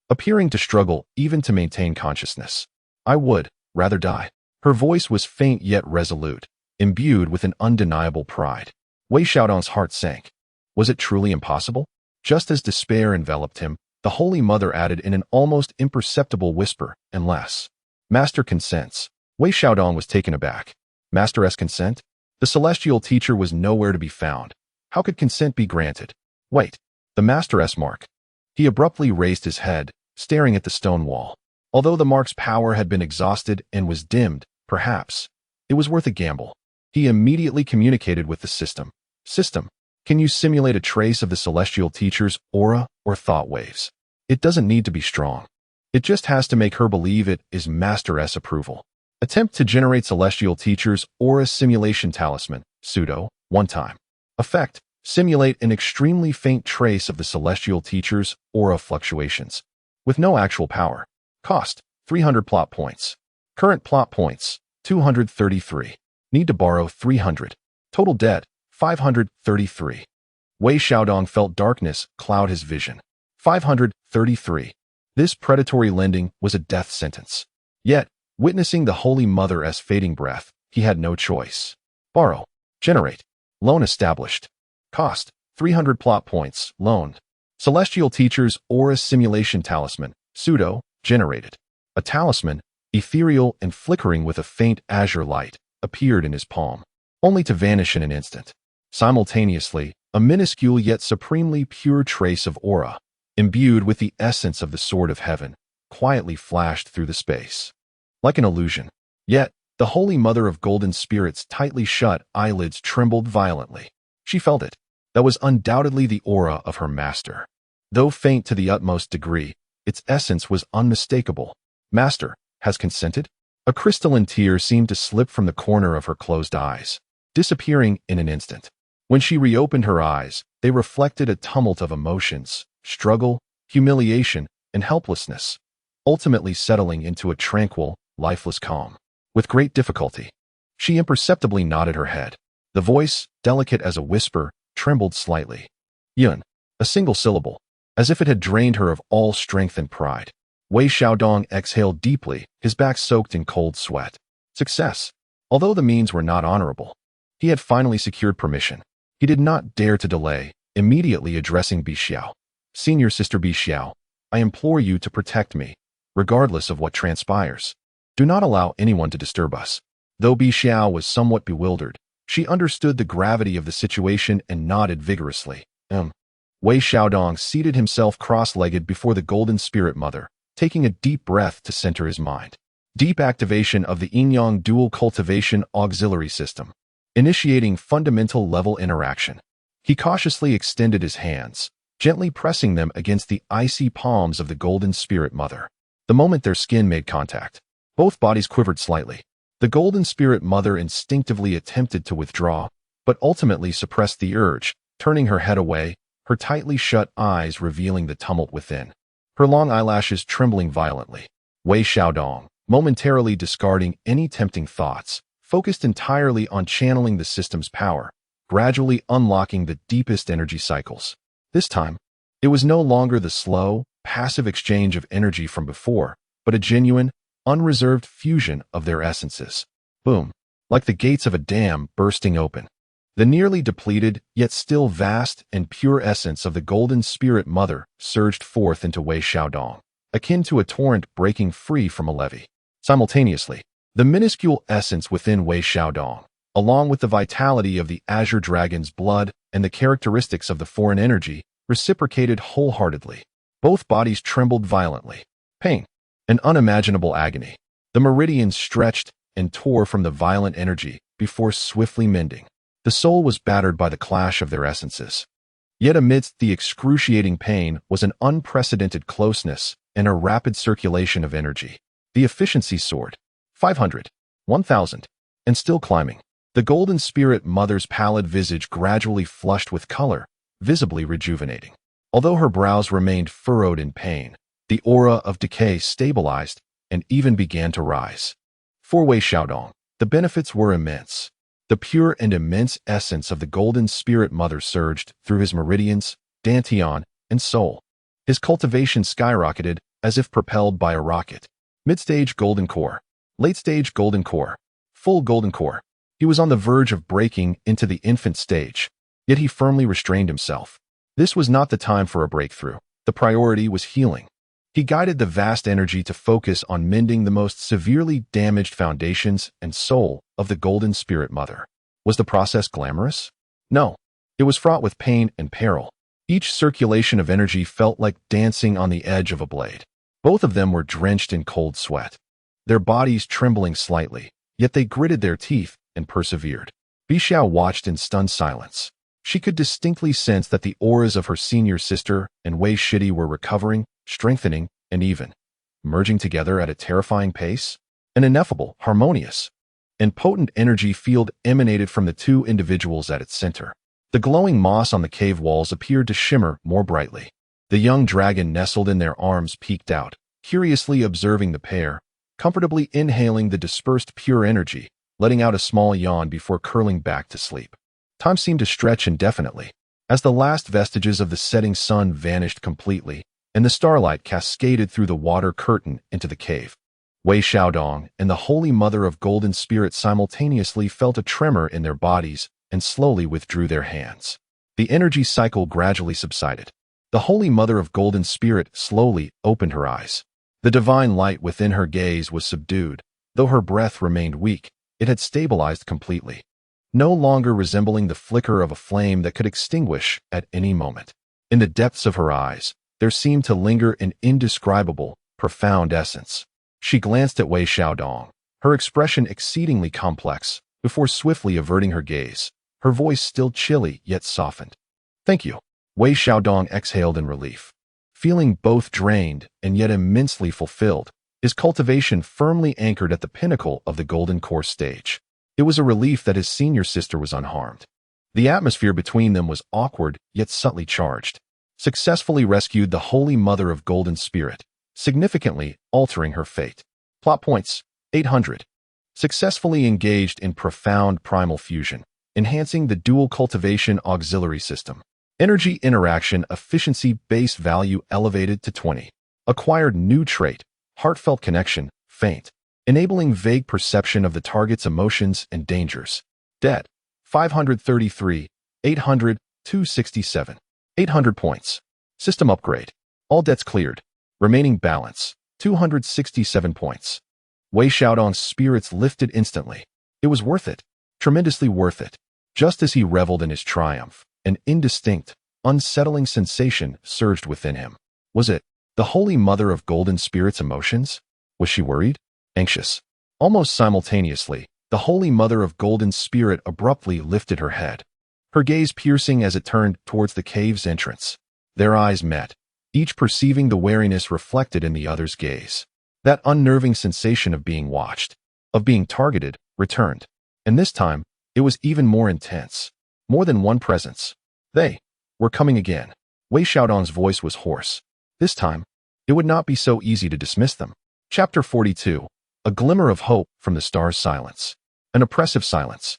appearing to struggle even to maintain consciousness. "I would rather die." Her voice was faint yet resolute, imbued with an undeniable pride. Wei Xiaodong's heart sank. Was it truly impossible? Just as despair enveloped him, the Holy Mother added in an almost imperceptible whisper, "Unless Master consents." Wei Xiaodong was taken aback. Master's consent? The celestial teacher was nowhere to be found. How could consent be granted? Wait, the Master's mark. He abruptly raised his head, staring at the stone wall. Although the mark's power had been exhausted and was dimmed, perhaps it was worth a gamble. He immediately communicated with the system. "System, can you simulate a trace of the celestial teacher's aura or thought waves? It doesn't need to be strong. It just has to make her believe it is Master's approval. Attempt to generate celestial teacher's aura simulation talisman, pseudo, one time. Effect, simulate an extremely faint trace of the celestial teacher's aura fluctuations. With no actual power. Cost, 300 plot points. Current plot points, 233. Need to borrow 300. Total debt, 533. Wei Xiaodong felt darkness cloud his vision. 533. This predatory lending was a death sentence. Yet, witnessing the Holy Mother's fading breath, he had no choice. Borrow. Generate. Loan established. Cost, 300 plot points, loaned. Celestial Teacher's Aura Simulation Talisman, pseudo, generated. A talisman, ethereal and flickering with a faint azure light, appeared in his palm, only to vanish in an instant. Simultaneously, a minuscule yet supremely pure trace of aura, imbued with the essence of the Sword of Heaven, quietly flashed through the space. Like an illusion. Yet, the Holy Mother of Golden Spirits' tightly shut eyelids trembled violently. She felt it. That was undoubtedly the aura of her master. Though faint to the utmost degree, its essence was unmistakable. Master, has consented? A crystalline tear seemed to slip from the corner of her closed eyes, disappearing in an instant. When she reopened her eyes, they reflected a tumult of emotions, struggle, humiliation, and helplessness, ultimately settling into a tranquil, lifeless calm. With great difficulty, she imperceptibly nodded her head. The voice, delicate as a whisper, trembled slightly. Yun, a single syllable, as if it had drained her of all strength and pride. Wei Xiaodong exhaled deeply, his back soaked in cold sweat. Success. Although the means were not honorable, he had finally secured permission. He did not dare to delay, immediately addressing Bi Xiao. Senior Sister Bi Xiao, I implore you to protect me, regardless of what transpires. Do not allow anyone to disturb us. Though Bi Xiao was somewhat bewildered, she understood the gravity of the situation and nodded vigorously. Wei Xiaodong seated himself cross-legged before the Golden Spirit Mother, taking a deep breath to center his mind. Deep activation of the Yin-Yang Dual Cultivation Auxiliary System, initiating fundamental level interaction. He cautiously extended his hands, gently pressing them against the icy palms of the Golden Spirit Mother. The moment their skin made contact, both bodies quivered slightly. The Golden Spirit Mother instinctively attempted to withdraw, but ultimately suppressed the urge, turning her head away, her tightly shut eyes revealing the tumult within, her long eyelashes trembling violently. Wei Xiaodong, momentarily discarding any tempting thoughts, focused entirely on channeling the system's power, gradually unlocking the deepest energy cycles. This time, it was no longer the slow, passive exchange of energy from before, but a genuine, unreserved fusion of their essences. Boom, like the gates of a dam bursting open. The nearly depleted, yet still vast and pure essence of the Golden Spirit Mother surged forth into Wei Xiaodong, akin to a torrent breaking free from a levee. Simultaneously, the minuscule essence within Wei Xiaodong, along with the vitality of the Azure Dragon's blood and the characteristics of the foreign energy, reciprocated wholeheartedly. Both bodies trembled violently. Pain, an unimaginable agony. The meridians stretched and tore from the violent energy before swiftly mending. The soul was battered by the clash of their essences. Yet amidst the excruciating pain was an unprecedented closeness and a rapid circulation of energy. The efficiency soared. 500, 1,000, and still climbing. The golden spirit mother's pallid visage gradually flushed with color, visibly rejuvenating. Although her brows remained furrowed in pain, the aura of decay stabilized and even began to rise. For Wei Xiaodong, the benefits were immense. The pure and immense essence of the golden spirit mother surged through his meridians, dantian, and soul. His cultivation skyrocketed as if propelled by a rocket. Mid-stage golden core, late-stage golden core, full golden core. He was on the verge of breaking into the infant stage, yet he firmly restrained himself. This was not the time for a breakthrough. The priority was healing. He guided the vast energy to focus on mending the most severely damaged foundations and soul of the golden spirit mother. Was the process glamorous? No. It was fraught with pain and peril. Each circulation of energy felt like dancing on the edge of a blade. Both of them were drenched in cold sweat, their bodies trembling slightly, yet they gritted their teeth and persevered. Bixiao watched in stunned silence. She could distinctly sense that the auras of her senior sister and Wei Shidi were recovering, strengthening, and even merging together at a terrifying pace. An ineffable, harmonious, and potent energy field emanated from the two individuals at its center. The glowing moss on the cave walls appeared to shimmer more brightly. The young dragon nestled in their arms peeked out, curiously observing the pair, comfortably inhaling the dispersed pure energy, letting out a small yawn before curling back to sleep. Time seemed to stretch indefinitely, as the last vestiges of the setting sun vanished completely, and the starlight cascaded through the water curtain into the cave. Wei Xiaodong and the Holy Mother of Golden Spirit simultaneously felt a tremor in their bodies and slowly withdrew their hands. The energy cycle gradually subsided. The Holy Mother of Golden Spirit slowly opened her eyes. The divine light within her gaze was subdued. Though her breath remained weak, it had stabilized completely, no longer resembling the flicker of a flame that could extinguish at any moment. In the depths of her eyes, there seemed to linger an indescribable, profound essence. She glanced at Wei Xiaodong, her expression exceedingly complex, before swiftly averting her gaze, her voice still chilly yet softened. "Thank you." Wei Xiaodong exhaled in relief. Feeling both drained and yet immensely fulfilled, his cultivation firmly anchored at the pinnacle of the golden core stage. It was a relief that his senior sister was unharmed. The atmosphere between them was awkward yet subtly charged. Successfully rescued the Holy Mother of Golden Spirit, significantly altering her fate. Plot points, 800. Successfully engaged in profound primal fusion, enhancing the dual cultivation auxiliary system. Energy interaction efficiency base value elevated to 20. Acquired new trait, heartfelt connection, faint, enabling vague perception of the target's emotions and dangers. Debt, 533, 800, 267. 800 points. System upgrade. All debts cleared. Remaining balance, 267 points. Wei Xiaodong's spirits lifted instantly. It was worth it. Tremendously worth it. Just as he reveled in his triumph, an indistinct, unsettling sensation surged within him. Was it the Holy Mother of Golden Spirit's emotions? Was she worried? Anxious? Almost simultaneously, the Holy Mother of Golden Spirit abruptly lifted her head, her gaze piercing as it turned towards the cave's entrance. Their eyes met, each perceiving the wariness reflected in the other's gaze. That unnerving sensation of being watched, of being targeted, returned. And this time, it was even more intense. More than one presence. They were coming again. Wei Xiaodong's voice was hoarse. This time, it would not be so easy to dismiss them. Chapter 42. A glimmer of hope from the star's silence. An oppressive silence.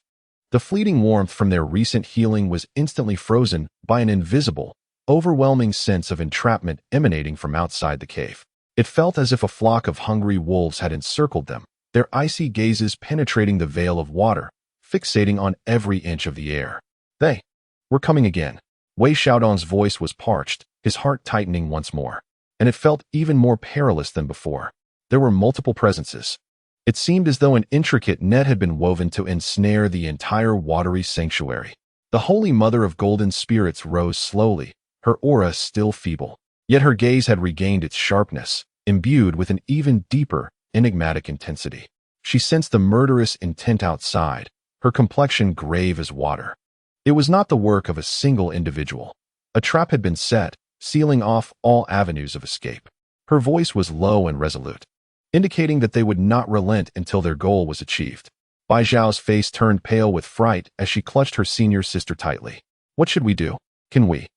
The fleeting warmth from their recent healing was instantly frozen by an invisible, overwhelming sense of entrapment emanating from outside the cave. It felt as if a flock of hungry wolves had encircled them, their icy gazes penetrating the veil of water, fixating on every inch of the air. They were coming again. Wei Xiaodong's voice was parched, his heart tightening once more, and it felt even more perilous than before. There were multiple presences. It seemed as though an intricate net had been woven to ensnare the entire watery sanctuary. The Holy Mother of Golden Spirits rose slowly, her aura still feeble, yet her gaze had regained its sharpness, imbued with an even deeper, enigmatic intensity. She sensed the murderous intent outside, her complexion grave as water. It was not the work of a single individual. A trap had been set, sealing off all avenues of escape. Her voice was low and resolute, indicating that they would not relent until their goal was achieved. Bai Zhao's face turned pale with fright as she clutched her senior sister tightly. What should we do? Can we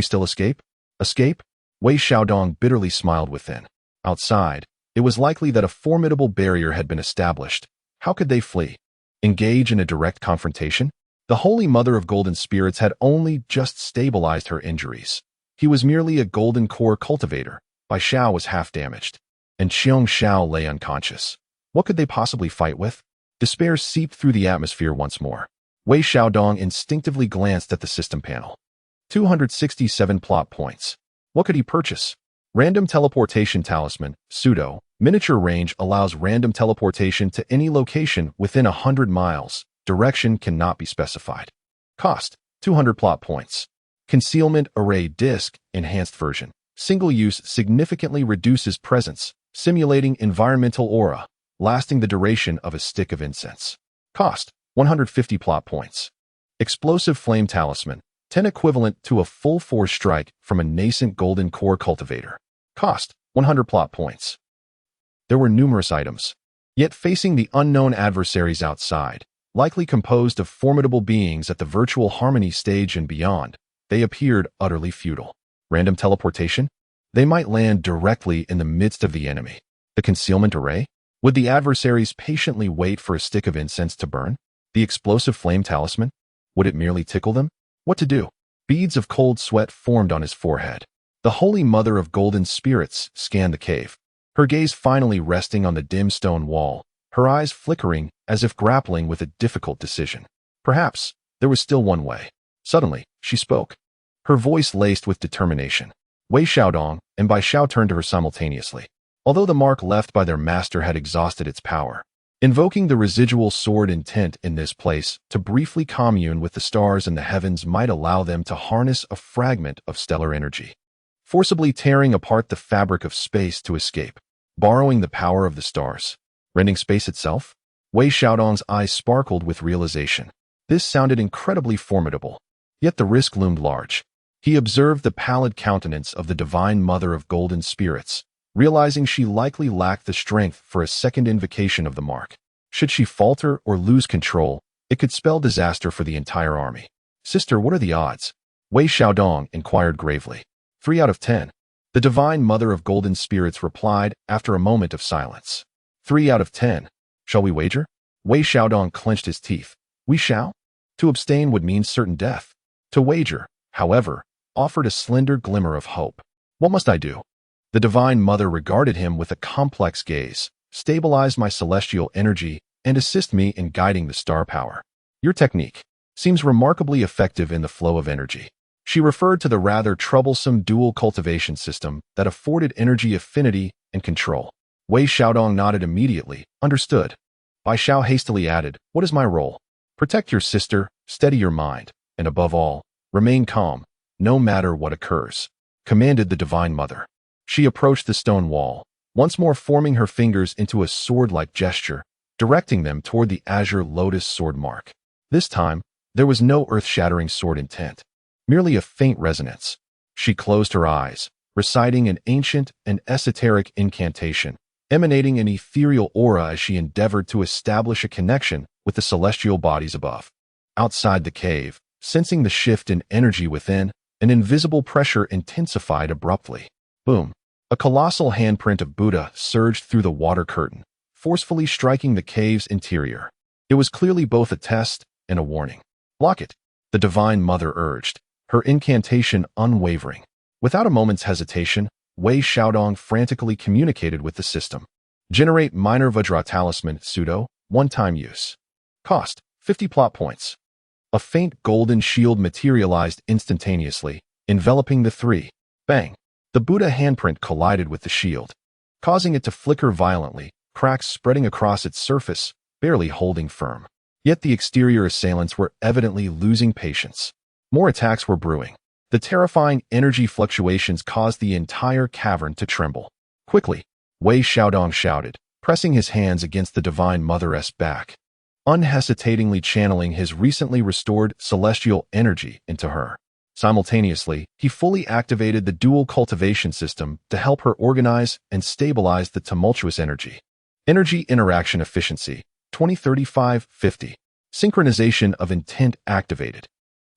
still escape? Escape? Wei Xiaodong bitterly smiled within. Outside, it was likely that a formidable barrier had been established. How could they flee? Engage in a direct confrontation? The Holy Mother of Golden Spirits had only just stabilized her injuries. He was merely a golden core cultivator. Bai Xiao was half damaged, and Qiong Xiao lay unconscious. What could they possibly fight with? Despair seeped through the atmosphere once more. Wei Xiaodong instinctively glanced at the system panel. 267 plot points. What could he purchase? Random Teleportation Talisman, Pseudo. Miniature range allows random teleportation to any location within 100 miles. Direction cannot be specified. Cost, 200 plot points. Concealment Array Disc, Enhanced Version. Single use significantly reduces presence, simulating environmental aura, lasting the duration of a stick of incense. Cost, 150 plot points. Explosive Flame Talisman, 10 equivalent to a full force strike from a nascent golden core cultivator. Cost, 100 plot points. There were numerous items, yet facing the unknown adversaries outside, likely composed of formidable beings at the virtual harmony stage and beyond, they appeared utterly futile. Random teleportation? They might land directly in the midst of the enemy. The concealment array? Would the adversaries patiently wait for a stick of incense to burn? The explosive flame talisman? Would it merely tickle them? What to do? Beads of cold sweat formed on his forehead. The Holy Mother of Golden Spirits scanned the cave, her gaze finally resting on the dim stone wall, her eyes flickering as if grappling with a difficult decision. Perhaps there was still one way. Suddenly, she spoke, her voice laced with determination. Wei Xiaodong and Bai Xiao turned to her simultaneously. Although the mark left by their master had exhausted its power, invoking the residual sword intent in this place to briefly commune with the stars and the heavens might allow them to harness a fragment of stellar energy, forcibly tearing apart the fabric of space to escape, borrowing the power of the stars, rending space itself. Wei Xiaodong's eyes sparkled with realization. This sounded incredibly formidable, yet the risk loomed large. He observed the pallid countenance of the Divine Mother of Golden Spirits, realizing she likely lacked the strength for a second invocation of the mark. Should she falter or lose control, it could spell disaster for the entire army. Sister, what are the odds? Wei Xiaodong inquired gravely. 3 out of 10. The Divine Mother of Golden Spirits replied after a moment of silence. 3 out of 10. Shall we wager? Wei Xiaodong clenched his teeth. We shall? To abstain would mean certain death. To wager, however, offered a slender glimmer of hope. What must I do? The Divine Mother regarded him with a complex gaze. Stabilize my celestial energy and assist me in guiding the star power. Your technique seems remarkably effective in the flow of energy. She referred to the rather troublesome dual cultivation system that afforded energy affinity and control. Wei Xiaodong nodded immediately. Understood. Bai Xiao hastily added, what is my role? Protect your sister, steady your mind, and above all, remain calm, no matter what occurs, commanded the Divine Mother. She approached the stone wall, once more forming her fingers into a sword-like gesture, directing them toward the azure lotus sword mark. This time, there was no earth-shattering sword intent, merely a faint resonance. She closed her eyes, reciting an ancient and esoteric incantation, emanating an ethereal aura as she endeavored to establish a connection with the celestial bodies above. Outside the cave, sensing the shift in energy within, an invisible pressure intensified abruptly. Boom! A colossal handprint of Buddha surged through the water curtain, forcefully striking the cave's interior. It was clearly both a test and a warning. Block it, the Divine Mother urged, her incantation unwavering. Without a moment's hesitation, Wei Xiaodong frantically communicated with the system. Generate minor Vajra talisman, pseudo, one-time use. Cost, 50 plot points. A faint golden shield materialized instantaneously, enveloping the three. Bang! The Buddha handprint collided with the shield, causing it to flicker violently, cracks spreading across its surface, barely holding firm. Yet the exterior assailants were evidently losing patience. More attacks were brewing. The terrifying energy fluctuations caused the entire cavern to tremble. Quickly, Wei Xiaodong shouted, pressing his hands against the Divine Mother's back, unhesitatingly channeling his recently restored celestial energy into her. Simultaneously, he fully activated the dual cultivation system to help her organize and stabilize the tumultuous energy. Energy interaction efficiency, 2035-50. Synchronization of intent activated.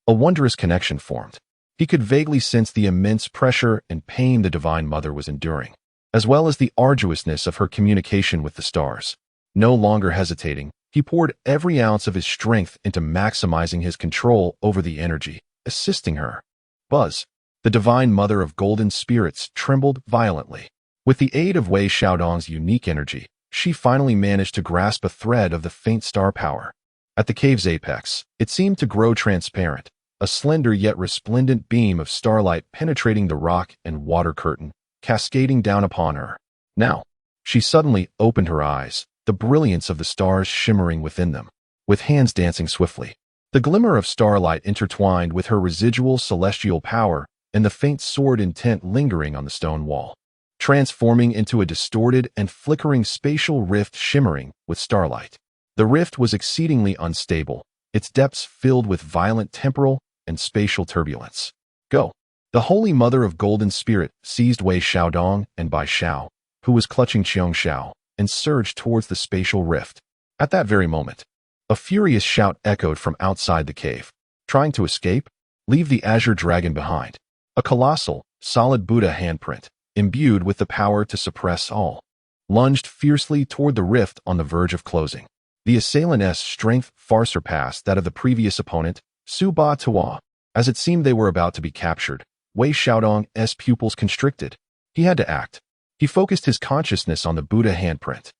A wondrous connection formed. He could vaguely sense the immense pressure and pain the Divine Mother was enduring, as well as the arduousness of her communication with the stars. No longer hesitating, he poured every ounce of his strength into maximizing his control over the energy, assisting her. Buzz, the Divine Mother of Golden Spirits, trembled violently. With the aid of Wei Xiaodong's unique energy, she finally managed to grasp a thread of the faint star power. At the cave's apex, it seemed to grow transparent, a slender yet resplendent beam of starlight penetrating the rock and water curtain, cascading down upon her. Now, she suddenly opened her eyes, the brilliance of the stars shimmering within them, with hands dancing swiftly. The glimmer of starlight intertwined with her residual celestial power and the faint sword intent lingering on the stone wall, transforming into a distorted and flickering spatial rift shimmering with starlight. The rift was exceedingly unstable, its depths filled with violent temporal and spatial turbulence. Go! The Holy Mother of Golden Spirit seized Wei Xiaodong and Bai Xiao, who was clutching Qiong Xiao, and surged towards the spatial rift. At that very moment, a furious shout echoed from outside the cave. Trying to escape? Leave the azure dragon behind. A colossal, solid Buddha handprint, imbued with the power to suppress all, lunged fiercely toward the rift on the verge of closing. The assailant's strength far surpassed that of the previous opponent, Su Ba Tuo. As it seemed they were about to be captured, Wei Xiaodong's pupils constricted. He had to act. He focused his consciousness on the Buddha handprint.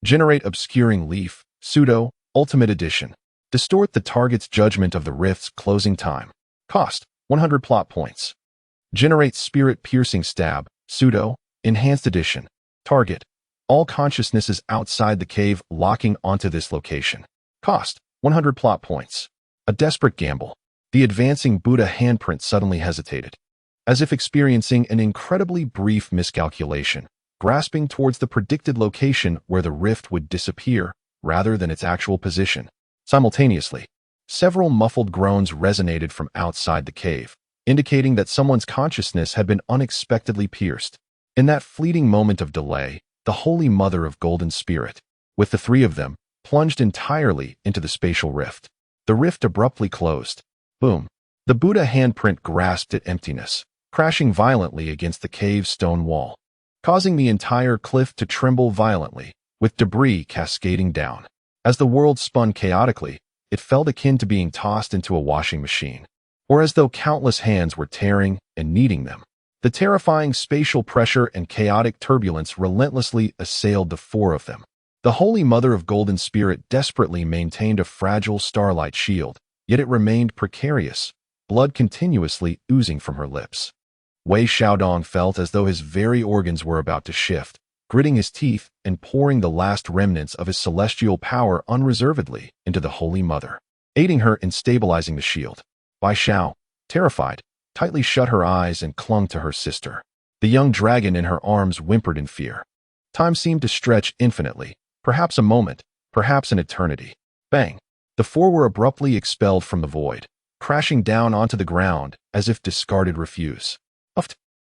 Generate obscuring leaf, pseudo, ultimate edition. Distort the target's judgment of the rift's closing time. Cost, 100 plot points. Generate spirit-piercing stab, pseudo, enhanced edition. Target, all consciousnesses outside the cave locking onto this location. Cost, 100 plot points. A desperate gamble. The advancing Buddha handprint suddenly hesitated, as if experiencing an incredibly brief miscalculation, grasping towards the predicted location where the rift would disappear, rather than its actual position. Simultaneously, several muffled groans resonated from outside the cave, indicating that someone's consciousness had been unexpectedly pierced. In that fleeting moment of delay, the Holy Mother of Golden Spirit, with the three of them, plunged entirely into the spatial rift. The rift abruptly closed. Boom. The Buddha handprint grasped at emptiness, crashing violently against the cave's stone wall, causing the entire cliff to tremble violently, with debris cascading down. As the world spun chaotically, it felt akin to being tossed into a washing machine, or as though countless hands were tearing and kneading them. The terrifying spatial pressure and chaotic turbulence relentlessly assailed the four of them. The Holy Mother of Golden Spirit desperately maintained a fragile starlight shield, yet it remained precarious, blood continuously oozing from her lips. Wei Xiaodong felt as though his very organs were about to shift, gritting his teeth and pouring the last remnants of his celestial power unreservedly into the Holy Mother, aiding her in stabilizing the shield. Bai Xiao, terrified, tightly shut her eyes and clung to her sister. The young dragon in her arms whimpered in fear. Time seemed to stretch infinitely, perhaps a moment, perhaps an eternity. Bang! The four were abruptly expelled from the void, crashing down onto the ground as if discarded refuse.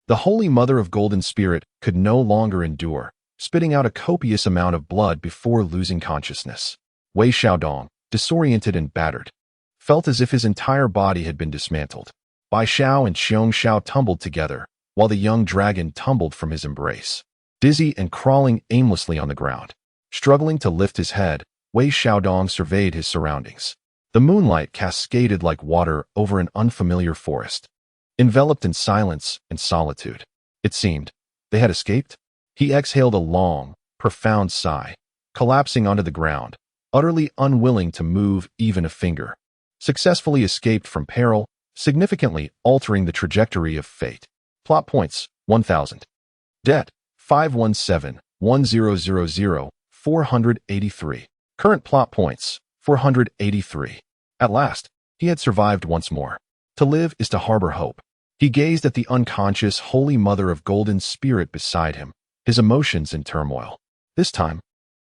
The Holy Mother of Golden Spirit could no longer endure, spitting out a copious amount of blood before losing consciousness. Wei Xiaodong, disoriented and battered, felt as if his entire body had been dismantled. Bai Xiao and Qiong Xiao tumbled together, while the young dragon tumbled from his embrace, dizzy and crawling aimlessly on the ground. Struggling to lift his head, Wei Xiaodong surveyed his surroundings. The moonlight cascaded like water over an unfamiliar forest, enveloped in silence and solitude. It seemed they had escaped. He exhaled a long, profound sigh, collapsing onto the ground, utterly unwilling to move even a finger. Successfully escaped from peril, significantly altering the trajectory of fate. Plot points, 1000. Debt, 517-1000, 483. Current plot points, 483. At last, he had survived once more. To live is to harbor hope. He gazed at the unconscious Holy Mother of Golden Spirit beside him, his emotions in turmoil. This time,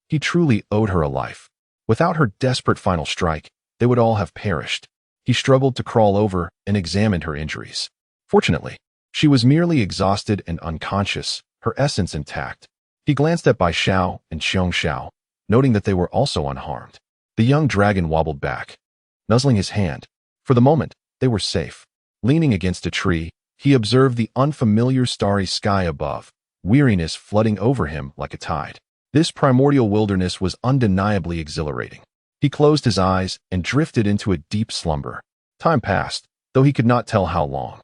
he truly owed her a life. Without her desperate final strike, they would all have perished. He struggled to crawl over and examined her injuries. Fortunately, she was merely exhausted and unconscious, her essence intact. He glanced at Bai Xiao and Qiong Xiao, noting that they were also unharmed. The young dragon wobbled back, nuzzling his hand. For the moment, they were safe. Leaning against a tree, he observed the unfamiliar starry sky above, weariness flooding over him like a tide. This primordial wilderness was undeniably exhilarating. He closed his eyes and drifted into a deep slumber. Time passed, though he could not tell how long,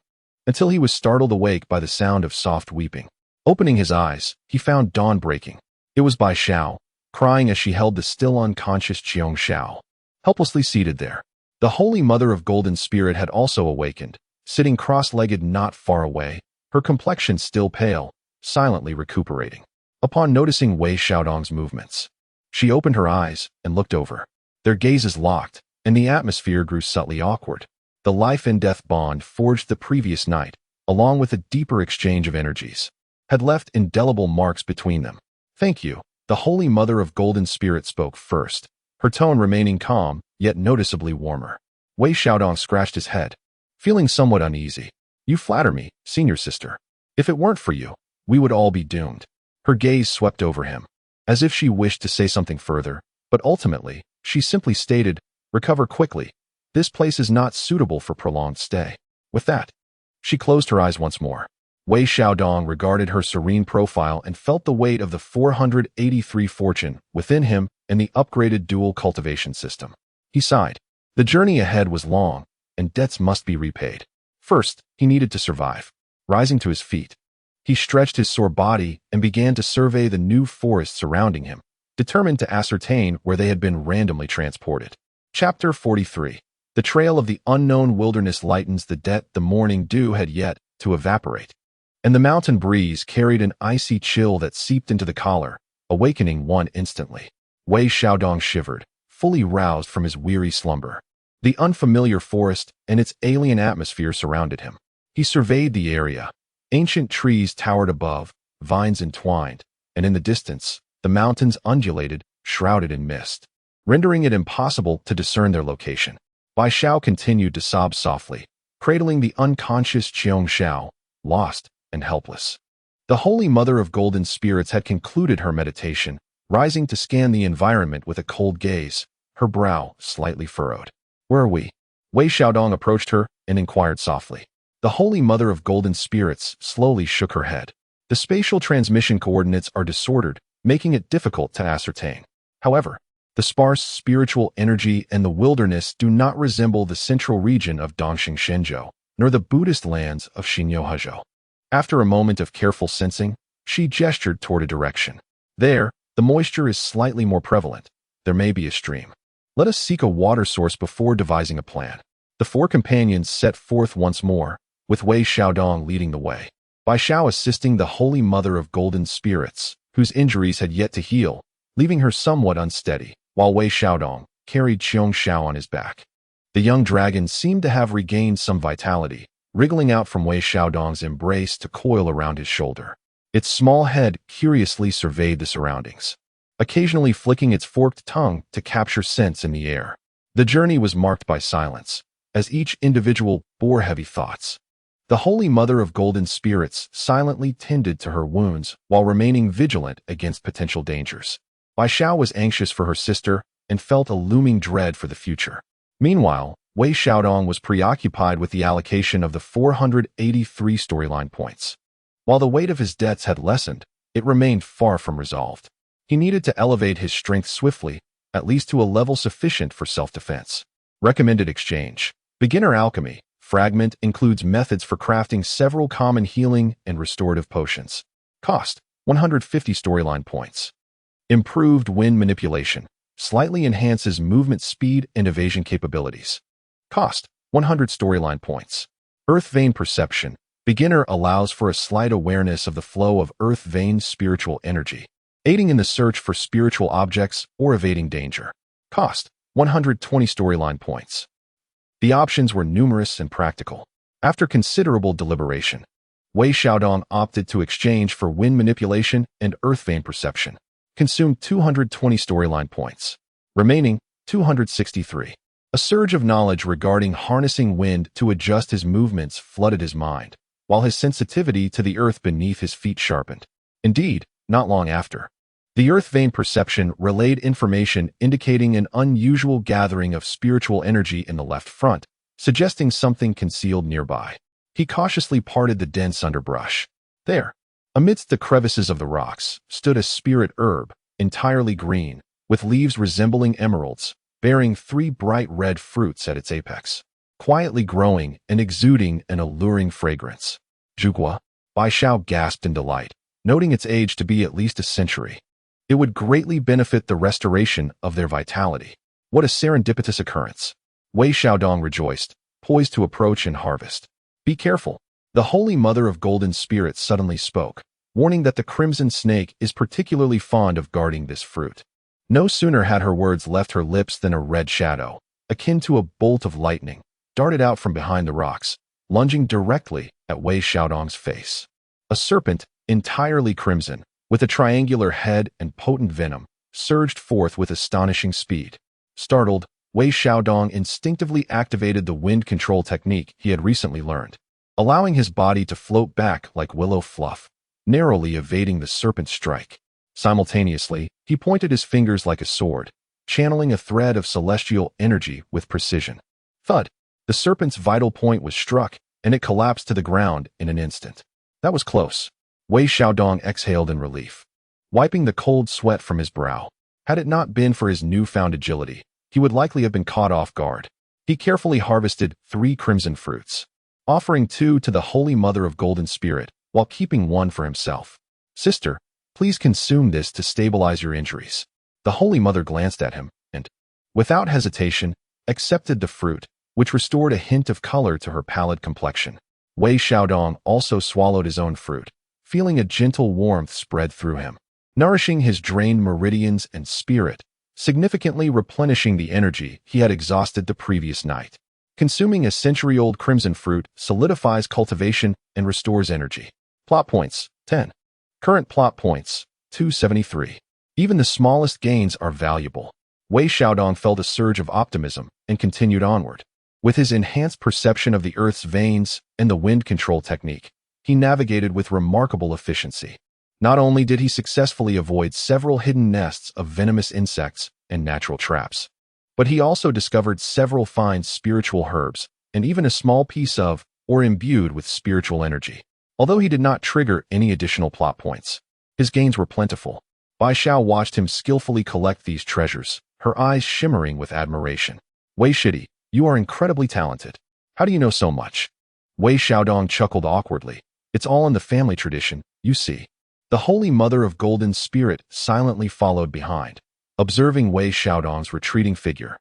until he was startled awake by the sound of soft weeping. Opening his eyes, he found dawn breaking. It was Bai Xiao, crying as she held the still unconscious Qiong Xiao, helplessly seated there. The Holy Mother of Golden Spirit had also awakened, sitting cross-legged not far away, her complexion still pale, silently recuperating. Upon noticing Wei Xiaodong's movements, she opened her eyes and looked over. Their gazes locked, and the atmosphere grew subtly awkward. The life-and-death bond forged the previous night, along with a deeper exchange of energies, had left indelible marks between them. "Thank you," the Holy Mother of Golden Spirit spoke first, her tone remaining calm, yet noticeably warmer. Wei Xiaodong scratched his head, feeling somewhat uneasy. "You flatter me, senior sister. If it weren't for you, we would all be doomed." Her gaze swept over him, as if she wished to say something further, but ultimately, she simply stated, "Recover quickly. This place is not suitable for prolonged stay." With that, she closed her eyes once more. Wei Xiaodong regarded her serene profile and felt the weight of the 483 fortune within him and the upgraded dual cultivation system. He sighed. The journey ahead was long, and debts must be repaid. First, he needed to survive. Rising to his feet, he stretched his sore body and began to survey the new forest surrounding him, determined to ascertain where they had been randomly transported. Chapter 43. The trail of the unknown wilderness lightens the debt the morning dew had yet to evaporate, and the mountain breeze carried an icy chill that seeped into the collar, awakening one instantly. Wei Xiaodong shivered, fully roused from his weary slumber. The unfamiliar forest and its alien atmosphere surrounded him. He surveyed the area. Ancient trees towered above, vines entwined, and in the distance, the mountains undulated, shrouded in mist, rendering it impossible to discern their location. Bai Xiao continued to sob softly, cradling the unconscious Qiong Xiao, lost and helpless. The Holy Mother of Golden Spirits had concluded her meditation, rising to scan the environment with a cold gaze, her brow slightly furrowed. "Where are we?" Wei Xiaodong approached her and inquired softly. The Holy Mother of Golden Spirits slowly shook her head. "The spatial transmission coordinates are disordered, making it difficult to ascertain. However, the sparse spiritual energy and the wilderness do not resemble the central region of Dongxing Shenzhou, nor the Buddhist lands of Xinyu. After a moment of careful sensing, she gestured toward a direction. "There, the moisture is slightly more prevalent. There may be a stream. Let us seek a water source before devising a plan." The four companions set forth once more, with Wei Xiaodong leading the way. Bai Xiao assisting the Holy Mother of Golden Spirits, whose injuries had yet to heal, leaving her somewhat unsteady, while Wei Xiaodong carried Qiong Xiao on his back. The young dragon seemed to have regained some vitality, wriggling out from Wei Xiaodong's embrace to coil around his shoulder. Its small head curiously surveyed the surroundings, occasionally flicking its forked tongue to capture scents in the air. The journey was marked by silence, as each individual bore heavy thoughts. The Holy Mother of Golden Spirits silently tended to her wounds while remaining vigilant against potential dangers. Bai Xiao was anxious for her sister and felt a looming dread for the future. Meanwhile, Wei Xiaodong was preoccupied with the allocation of the 483 storyline points. While the weight of his debts had lessened, it remained far from resolved. He needed to elevate his strength swiftly, at least to a level sufficient for self-defense. Recommended exchange. Beginner Alchemy. Fragment includes methods for crafting several common healing and restorative potions. Cost, 150 storyline points. Improved Wind Manipulation. Slightly enhances movement speed and evasion capabilities. Cost, 100 storyline points. Earth Vein Perception. Beginner allows for a slight awareness of the flow of Earth Vein spiritual energy, aiding in the search for spiritual objects or evading danger. Cost, 120 storyline points. The options were numerous and practical. After considerable deliberation, Wei Xiaodong opted to exchange for Wind Manipulation and Earth Vein Perception. Consumed 220 storyline points. Remaining, 263. A surge of knowledge regarding harnessing wind to adjust his movements flooded his mind, while his sensitivity to the earth beneath his feet sharpened. Indeed, not long after, the earth vein perception relayed information indicating an unusual gathering of spiritual energy in the left front, suggesting something concealed nearby. He cautiously parted the dense underbrush. There, amidst the crevices of the rocks, stood a spirit herb, entirely green, with leaves resembling emeralds, bearing 3 bright red fruits at its apex, quietly growing and exuding an alluring fragrance. Zhugua, Bai Xiao gasped in delight, noting its age to be at least a century. It would greatly benefit the restoration of their vitality. What a serendipitous occurrence! Wei Xiaodong rejoiced, poised to approach and harvest. Be careful. The Holy Mother of Golden Spirits suddenly spoke, warning that the crimson snake is particularly fond of guarding this fruit. No sooner had her words left her lips than a red shadow, akin to a bolt of lightning, darted out from behind the rocks, lunging directly at Wei Xiaodong's face. A serpent, entirely crimson, with a triangular head and potent venom, surged forth with astonishing speed. Startled, Wei Xiaodong instinctively activated the wind control technique he had recently learned, allowing his body to float back like willow fluff, narrowly evading the serpent's strike. Simultaneously, he pointed his fingers like a sword, channeling a thread of celestial energy with precision. Thud! The serpent's vital point was struck, and it collapsed to the ground in an instant. That was close. Wei Xiaodong exhaled in relief, wiping the cold sweat from his brow. Had it not been for his newfound agility, he would likely have been caught off guard. He carefully harvested 3 crimson fruits, offering 2 to the Holy Mother of Golden Spirit, while keeping 1 for himself. Sister, please consume this to stabilize your injuries. The Holy Mother glanced at him and, without hesitation, accepted the fruit, which restored a hint of color to her pallid complexion. Wei Xiaodong also swallowed his own fruit, feeling a gentle warmth spread through him, nourishing his drained meridians and spirit, significantly replenishing the energy he had exhausted the previous night. Consuming a century-old crimson fruit solidifies cultivation and restores energy. Plot points, 10. Current plot points, 273. Even the smallest gains are valuable. Wei Xiaodong felt a surge of optimism and continued onward. With his enhanced perception of the earth's veins and the wind control technique, he navigated with remarkable efficiency. Not only did he successfully avoid several hidden nests of venomous insects and natural traps, but he also discovered several fine spiritual herbs and even a small piece of, or imbued with spiritual energy. Although he did not trigger any additional plot points, his gains were plentiful. Bai Xiao watched him skillfully collect these treasures, her eyes shimmering with admiration. Wei Shidi, you are incredibly talented. How do you know so much? Wei Xiaodong chuckled awkwardly. It's all in the family tradition, you see. The Holy Mother of Golden Spirit silently followed behind, observing Wei Xiaodong's retreating figure,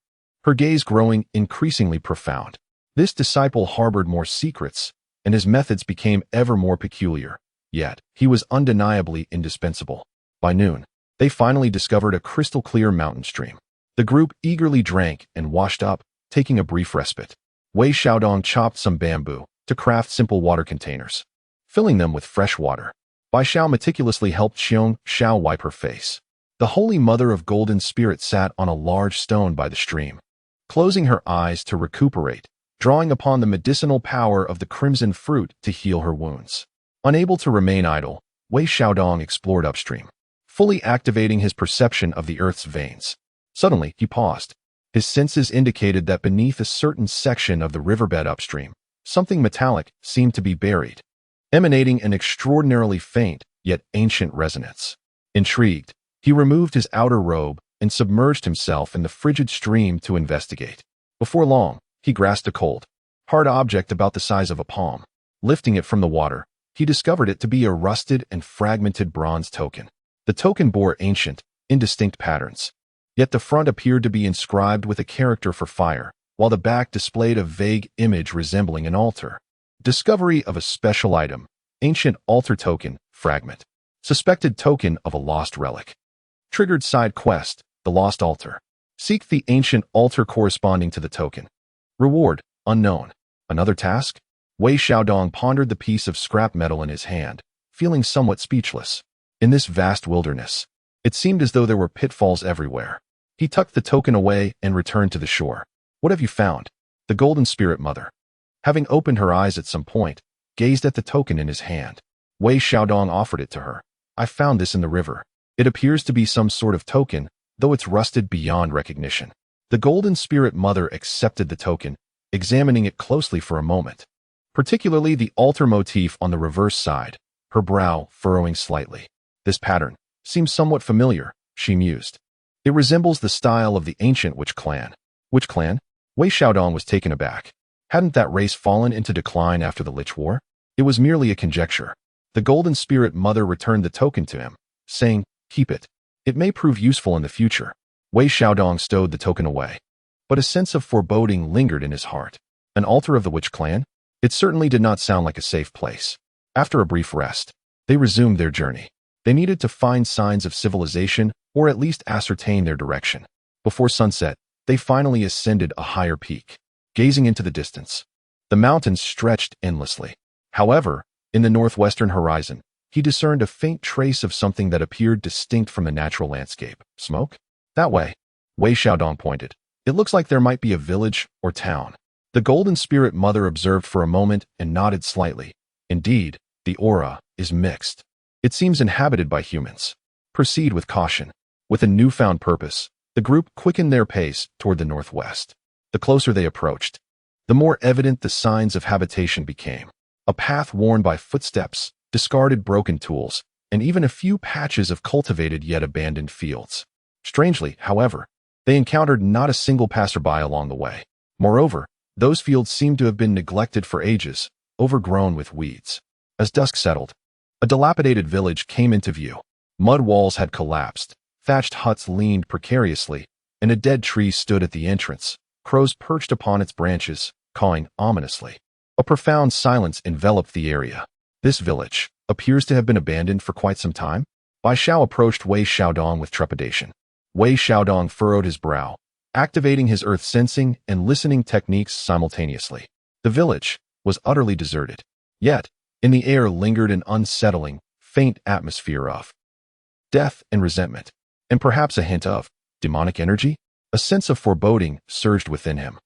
her gaze growing increasingly profound. This disciple harbored more secrets, and his methods became ever more peculiar. Yet, he was undeniably indispensable. By noon, they finally discovered a crystal-clear mountain stream. The group eagerly drank and washed up, taking a brief respite. Wei Xiaodong chopped some bamboo to craft simple water containers, filling them with fresh water. Bai Xiao meticulously helped Xiong Xiao wipe her face. The Holy Mother of Golden Spirit sat on a large stone by the stream, closing her eyes to recuperate, drawing upon the medicinal power of the crimson fruit to heal her wounds. Unable to remain idle, Wei Xiaodong explored upstream, fully activating his perception of the earth's veins. Suddenly, he paused. His senses indicated that beneath a certain section of the riverbed upstream, something metallic seemed to be buried, emanating an extraordinarily faint yet ancient resonance. Intrigued, he removed his outer robe and submerged himself in the frigid stream to investigate. Before long, he grasped a cold, hard object about the size of a palm. Lifting it from the water, he discovered it to be a rusted and fragmented bronze token. The token bore ancient, indistinct patterns, yet the front appeared to be inscribed with a character for fire, while the back displayed a vague image resembling an altar. Discovery of a special item, ancient altar token, fragment. Suspected token of a lost relic. Triggered side quest, the lost altar. Seek the ancient altar corresponding to the token. Reward, unknown. Another task? Wei Xiaodong pondered the piece of scrap metal in his hand, feeling somewhat speechless. In this vast wilderness, it seemed as though there were pitfalls everywhere. He tucked the token away and returned to the shore. What have you found? The Golden Spirit Mother, having opened her eyes at some point, gazed at the token in his hand. Wei Xiaodong offered it to her. I found this in the river. It appears to be some sort of token, though it's rusted beyond recognition. The Golden Spirit Mother accepted the token, examining it closely for a moment, particularly the altar motif on the reverse side, her brow furrowing slightly. This pattern seems somewhat familiar, she mused. It resembles the style of the ancient Witch clan. Which clan? Wei Xiaodong was taken aback. Hadn't that race fallen into decline after the Lich War? It was merely a conjecture. The Golden Spirit Mother returned the token to him, saying, keep it. It may prove useful in the future. Wei Xiaodong stowed the token away. But a sense of foreboding lingered in his heart. An altar of the Witch clan? It certainly did not sound like a safe place. After a brief rest, they resumed their journey. They needed to find signs of civilization, or at least ascertain their direction. Before sunset, they finally ascended a higher peak. Gazing into the distance, the mountains stretched endlessly. However, in the northwestern horizon, he discerned a faint trace of something that appeared distinct from the natural landscape. Smoke? That way. Wei Xiaodong pointed. It looks like there might be a village or town. The Golden Spirit Mother observed for a moment and nodded slightly. Indeed, the aura is mixed. It seems inhabited by humans. Proceed with caution. With a newfound purpose, the group quickened their pace toward the northwest. The closer they approached, the more evident the signs of habitation became. A path worn by footsteps, discarded broken tools, and even a few patches of cultivated yet abandoned fields. Strangely, however, they encountered not a single passerby along the way. Moreover, those fields seemed to have been neglected for ages, overgrown with weeds. As dusk settled, a dilapidated village came into view. Mud walls had collapsed, thatched huts leaned precariously, and a dead tree stood at the entrance. Crows perched upon its branches, cawing ominously. A profound silence enveloped the area. This village appears to have been abandoned for quite some time. Bai Xiao approached Wei Xiaodong with trepidation. Wei Xiaodong furrowed his brow, activating his earth sensing and listening techniques simultaneously. The village was utterly deserted. Yet, in the air lingered an unsettling, faint atmosphere of death and resentment, and perhaps a hint of demonic energy. A sense of foreboding surged within him.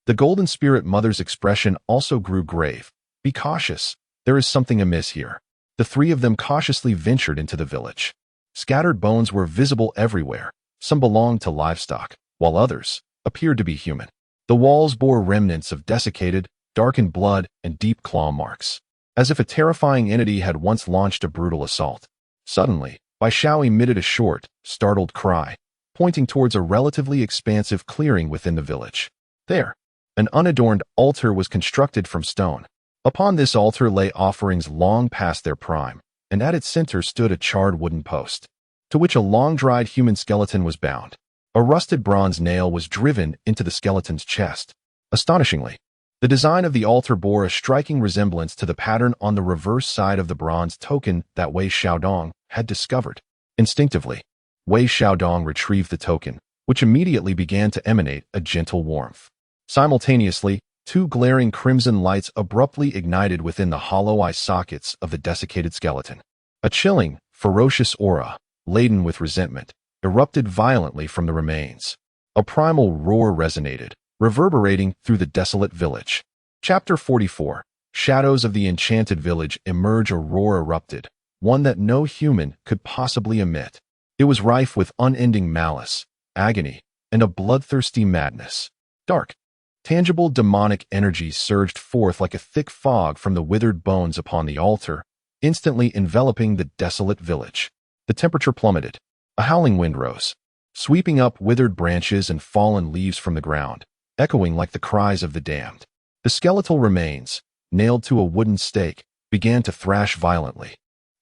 The Golden Spirit Mother's expression also grew grave. Be cautious. There is something amiss here. The three of them cautiously ventured into the village. Scattered bones were visible everywhere. Some belonged to livestock, while others appeared to be human. The walls bore remnants of desiccated, darkened blood and deep claw marks, as if a terrifying entity had once launched a brutal assault. Suddenly, Bai Xiao emitted a short, startled cry, pointing towards a relatively expansive clearing within the village. There, an unadorned altar was constructed from stone. Upon this altar lay offerings long past their prime, and at its center stood a charred wooden post, to which a long-dried human skeleton was bound. A rusted bronze nail was driven into the skeleton's chest. Astonishingly, the design of the altar bore a striking resemblance to the pattern on the reverse side of the bronze token that Wei Xiaodong had discovered. Instinctively, Wei Xiaodong retrieved the token, which immediately began to emanate a gentle warmth. Simultaneously, two glaring crimson lights abruptly ignited within the hollow eye sockets of the desiccated skeleton. A chilling, ferocious aura, laden with resentment, erupted violently from the remains. A primal roar resonated, reverberating through the desolate village. Chapter 44. Shadows of the Enchanted Village emerge. A roar erupted, one that no human could possibly emit. It was rife with unending malice, agony, and a bloodthirsty madness. Dark, tangible demonic energy surged forth like a thick fog from the withered bones upon the altar, instantly enveloping the desolate village. The temperature plummeted. A howling wind rose, sweeping up withered branches and fallen leaves from the ground, echoing like the cries of the damned. The skeletal remains, nailed to a wooden stake, began to thrash violently,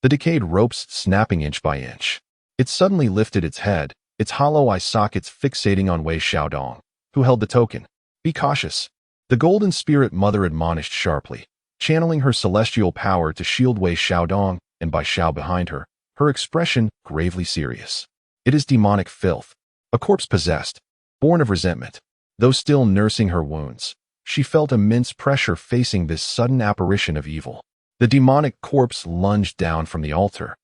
the decayed ropes snapping inch by inch. It suddenly lifted its head, its hollow eye sockets fixating on Wei Xiaodong, who held the token. Be cautious. The Golden Spirit Mother admonished sharply, channeling her celestial power to shield Wei Xiaodong, and Bai Xiao behind her, her expression gravely serious. It is demonic filth, a corpse possessed, born of resentment. Though still nursing her wounds, she felt immense pressure facing this sudden apparition of evil. The demonic corpse lunged down from the altar,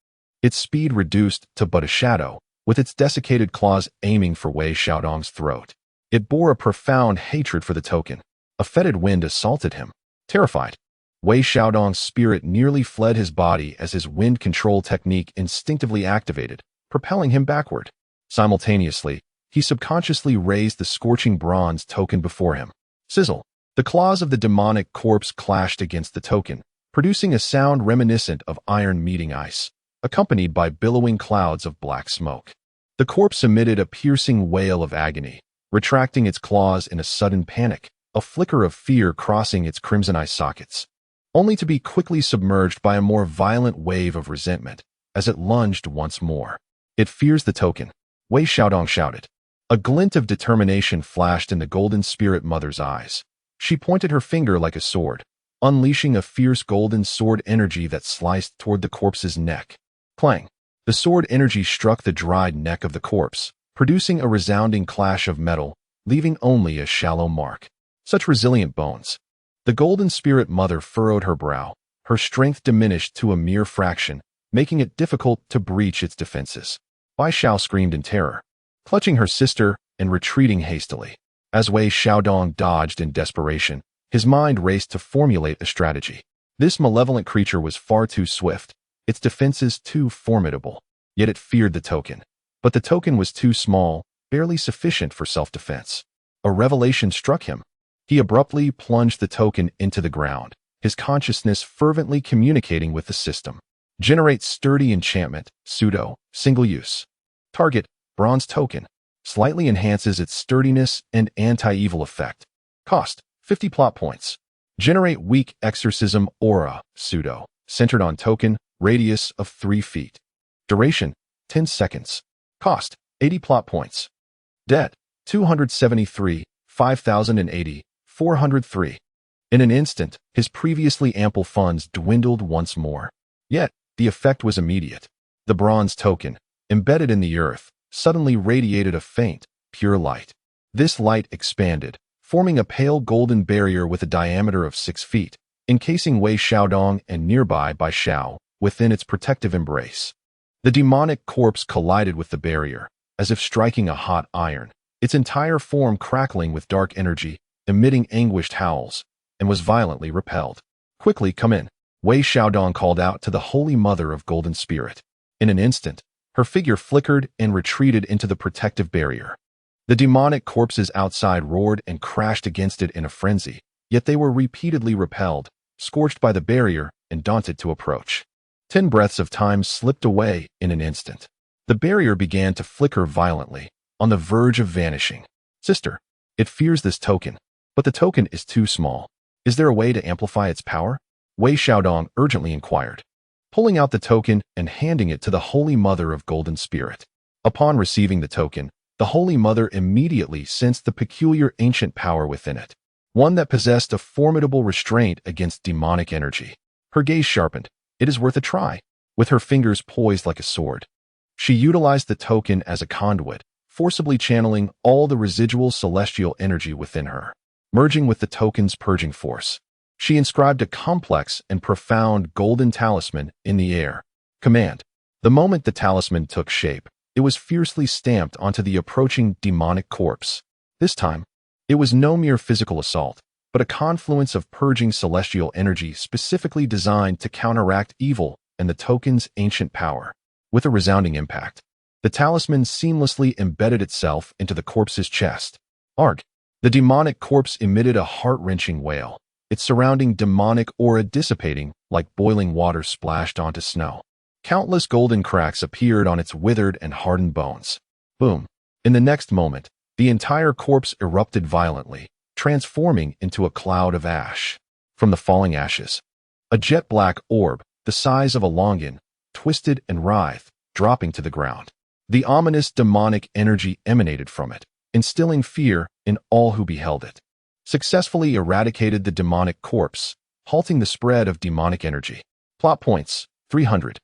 its speed reduced to but a shadow, with its desiccated claws aiming for Wei Xiaodong's throat. It bore a profound hatred for the token. A fetid wind assaulted him. Terrified, Wei Xiaodong's spirit nearly fled his body as his wind control technique instinctively activated, propelling him backward. Simultaneously, he subconsciously raised the scorching bronze token before him. Sizzle! The claws of the demonic corpse clashed against the token, producing a sound reminiscent of iron meeting ice, accompanied by billowing clouds of black smoke. The corpse emitted a piercing wail of agony, retracting its claws in a sudden panic, a flicker of fear crossing its crimson eye sockets, only to be quickly submerged by a more violent wave of resentment as it lunged once more. It fears the token, Wei Xiaodong shouted. A glint of determination flashed in the golden spirit mother's eyes. She pointed her finger like a sword, unleashing a fierce golden sword energy that sliced toward the corpse's neck. Clang! The sword energy struck the dried neck of the corpse, producing a resounding clash of metal, leaving only a shallow mark. Such resilient bones. The golden spirit mother furrowed her brow, her strength diminished to a mere fraction, making it difficult to breach its defenses. Bai Xiao screamed in terror, clutching her sister and retreating hastily. As Wei Xiaodong dodged in desperation, his mind raced to formulate a strategy. This malevolent creature was far too swift, its defenses too formidable, yet it feared the token. But the token was too small, barely sufficient for self-defense. A revelation struck him. He abruptly plunged the token into the ground, his consciousness fervently communicating with the system. Generate sturdy enchantment, pseudo, single use. Target, bronze token. Slightly enhances its sturdiness and anti-evil effect. Cost, 50 plot points. Generate weak exorcism aura, pseudo, centered on token, radius of 3 feet. Duration, 10 seconds. Cost, 80 plot points. Debt, 273, 5,080, 403. In an instant, his previously ample funds dwindled once more. Yet, the effect was immediate. The bronze token, embedded in the earth, suddenly radiated a faint, pure light. This light expanded, forming a pale golden barrier with a diameter of 6 feet, encasing Wei Xiaodong and nearby Bai Xiao within its protective embrace. The demonic corpse collided with the barrier, as if striking a hot iron, its entire form crackling with dark energy, emitting anguished howls, and was violently repelled. Quickly, come in, Wei Xiaodong called out to the Holy Mother of Golden Spirit. In an instant, her figure flickered and retreated into the protective barrier. The demonic corpses outside roared and crashed against it in a frenzy, yet they were repeatedly repelled, scorched by the barrier and daunted to approach. 10 breaths of time slipped away in an instant. The barrier began to flicker violently, on the verge of vanishing. Sister, it fears this token, but the token is too small. Is there a way to amplify its power? Wei Xiaodong urgently inquired, pulling out the token and handing it to the Holy Mother of Golden Spirit. Upon receiving the token, the Holy Mother immediately sensed the peculiar ancient power within it, one that possessed a formidable restraint against demonic energy. Her gaze sharpened. It is worth a try. With her fingers poised like a sword, she utilized the token as a conduit, forcibly channeling all the residual celestial energy within her. Merging with the token's purging force, she inscribed a complex and profound golden talisman in the air. Command. The moment the talisman took shape, it was fiercely stamped onto the approaching demonic corpse. This time, it was no mere physical assault, but a confluence of purging celestial energy specifically designed to counteract evil and the token's ancient power. With a resounding impact, the talisman seamlessly embedded itself into the corpse's chest. Arg! The demonic corpse emitted a heart-wrenching wail, its surrounding demonic aura dissipating like boiling water splashed onto snow. Countless golden cracks appeared on its withered and hardened bones. Boom! In the next moment, the entire corpse erupted violently, transforming into a cloud of ash. From the falling ashes, a jet-black orb, the size of a longan, twisted and writhed, dropping to the ground. The ominous demonic energy emanated from it, instilling fear in all who beheld it. Successfully eradicated the demonic corpse, halting the spread of demonic energy. Plot points, 300.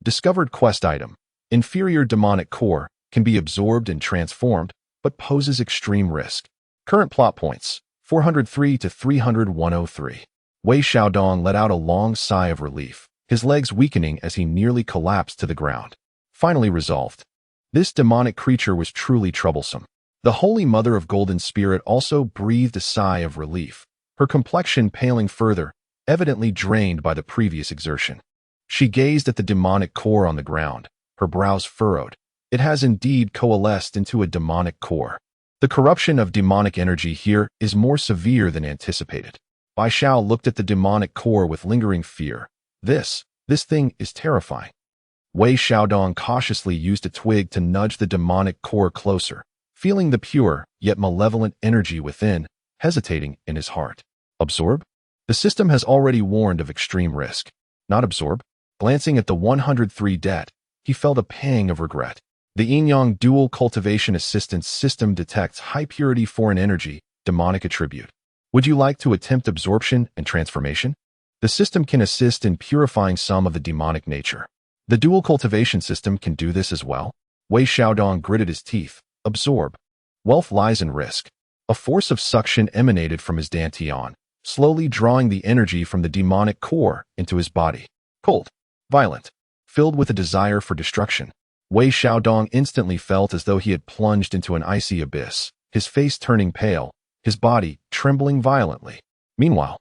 Discovered quest item. Inferior demonic core can be absorbed and transformed, but poses extreme risk. Current plot points, 403 to 300-103. Wei Xiaodong let out a long sigh of relief, his legs weakening as he nearly collapsed to the ground. Finally resolved. This demonic creature was truly troublesome. The Holy Mother of Golden Spirit also breathed a sigh of relief, her complexion paling further, evidently drained by the previous exertion. She gazed at the demonic core on the ground, her brows furrowed. It has indeed coalesced into a demonic core. The corruption of demonic energy here is more severe than anticipated. Bai Xiao looked at the demonic core with lingering fear. This thing is terrifying. Wei Xiaodong cautiously used a twig to nudge the demonic core closer, feeling the pure, yet malevolent energy within, hesitating in his heart. Absorb? The system has already warned of extreme risk. Not absorb? Glancing at the 103 debt, he felt a pang of regret. The Yin-Yang Dual Cultivation Assistance System detects high-purity foreign energy, demonic attribute. Would you like to attempt absorption and transformation? The system can assist in purifying some of the demonic nature. The dual cultivation system can do this as well. Wei Xiaodong gritted his teeth. Absorb. Wealth lies in risk. A force of suction emanated from his dantian, slowly drawing the energy from the demonic core into his body. Cold, violent, filled with a desire for destruction. Wei Xiaodong instantly felt as though he had plunged into an icy abyss, his face turning pale, his body trembling violently. Meanwhile,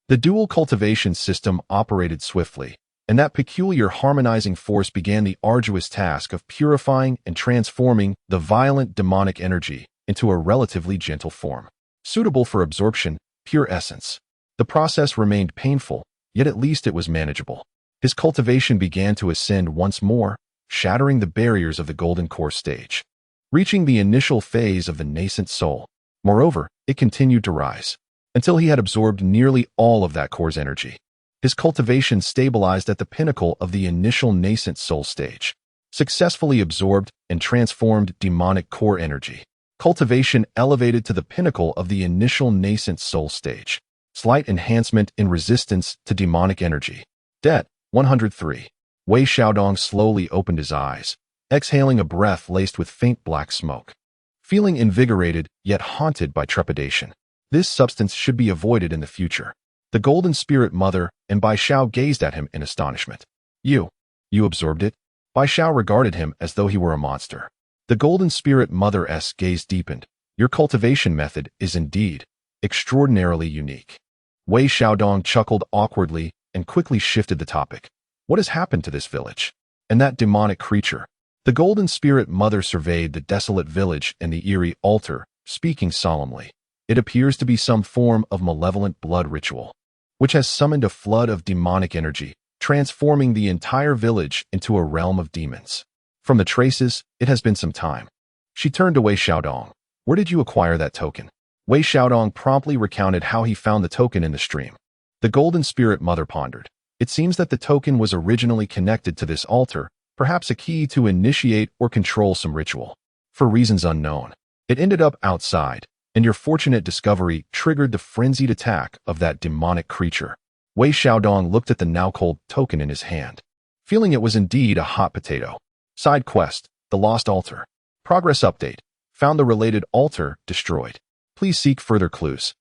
the dual cultivation system operated swiftly, and that peculiar harmonizing force began the arduous task of purifying and transforming the violent demonic energy into a relatively gentle form, suitable for absorption, pure essence. The process remained painful, yet at least it was manageable. His cultivation began to ascend once more, shattering the barriers of the golden core stage, reaching the initial phase of the nascent soul. Moreover, it continued to rise, until he had absorbed nearly all of that core's energy. His cultivation stabilized at the pinnacle of the initial nascent soul stage, successfully absorbed and transformed demonic core energy. Cultivation elevated to the pinnacle of the initial nascent soul stage. Slight enhancement in resistance to demonic energy. Det. 103. Wei Xiaodong slowly opened his eyes, exhaling a breath laced with faint black smoke. Feeling invigorated, yet haunted by trepidation. This substance should be avoided in the future. The Golden Spirit Mother and Bai Xiao gazed at him in astonishment. You absorbed it? Bai Xiao regarded him as though he were a monster. The Golden Spirit Mother's gaze deepened. Your cultivation method is indeed extraordinarily unique. Wei Xiaodong chuckled awkwardly and quickly shifted the topic. What has happened to this village? And that demonic creature? The Golden Spirit Mother surveyed the desolate village and the eerie altar, speaking solemnly. It appears to be some form of malevolent blood ritual, which has summoned a flood of demonic energy, transforming the entire village into a realm of demons. From the traces, it has been some time. She turned to Wei Xiaodong. Where did you acquire that token? Wei Xiaodong promptly recounted how he found the token in the stream. The Golden Spirit Mother pondered. It seems that the token was originally connected to this altar, perhaps a key to initiate or control some ritual. For reasons unknown, it ended up outside, and your fortunate discovery triggered the frenzied attack of that demonic creature. Wei Xiaodong looked at the now-cold token in his hand, feeling it was indeed a hot potato. Side quest, the lost altar. Progress update. Found the related altar, destroyed. Please seek further clues.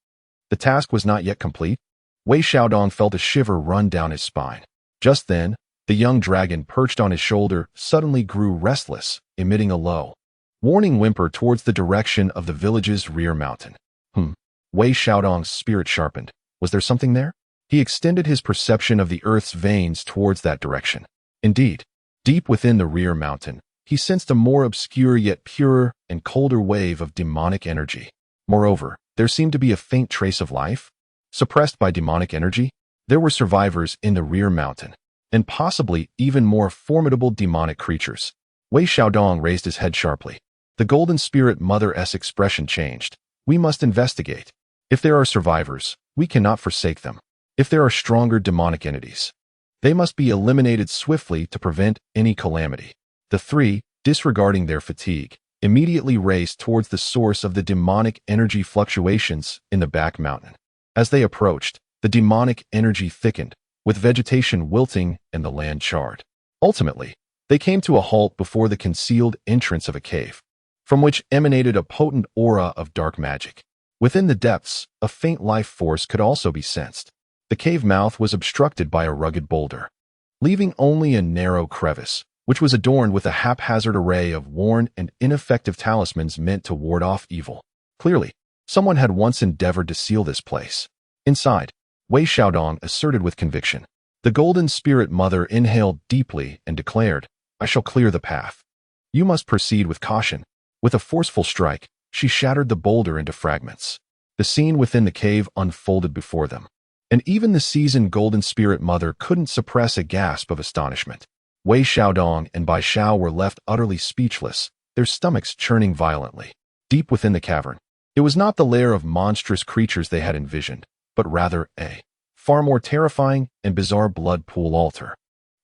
The task was not yet complete. Wei Xiaodong felt a shiver run down his spine. Just then, the young dragon perched on his shoulder suddenly grew restless, emitting a low, warning whimper towards the direction of the village's rear mountain. Wei Xiaodong's spirit sharpened. Was there something there? He extended his perception of the earth's veins towards that direction. Indeed, deep within the rear mountain, he sensed a more obscure yet purer and colder wave of demonic energy. Moreover, there seemed to be a faint trace of life. Suppressed by demonic energy, there were survivors in the rear mountain, and possibly even more formidable demonic creatures. Wei Xiaodong raised his head sharply. The Golden Spirit Mother's expression changed. We must investigate. If there are survivors, we cannot forsake them. If there are stronger demonic entities, they must be eliminated swiftly to prevent any calamity. The three, disregarding their fatigue, immediately raced towards the source of the demonic energy fluctuations in the back mountain. As they approached, the demonic energy thickened, with vegetation wilting and the land charred. Ultimately, they came to a halt before the concealed entrance of a cave, from which emanated a potent aura of dark magic. Within the depths, a faint life force could also be sensed. The cave mouth was obstructed by a rugged boulder, leaving only a narrow crevice, which was adorned with a haphazard array of worn and ineffective talismans meant to ward off evil. Clearly, someone had once endeavored to seal this place. Inside, Wei Xiaodong asserted with conviction. The Golden Spirit Mother inhaled deeply and declared, "I shall clear the path. You must proceed with caution." With a forceful strike, she shattered the boulder into fragments. The scene within the cave unfolded before them, and even the seasoned Golden Spirit Mother couldn't suppress a gasp of astonishment. Wei Xiaodong and Bai Xiao were left utterly speechless, their stomachs churning violently. Deep within the cavern, it was not the lair of monstrous creatures they had envisioned, but rather a far more terrifying and bizarre blood pool altar.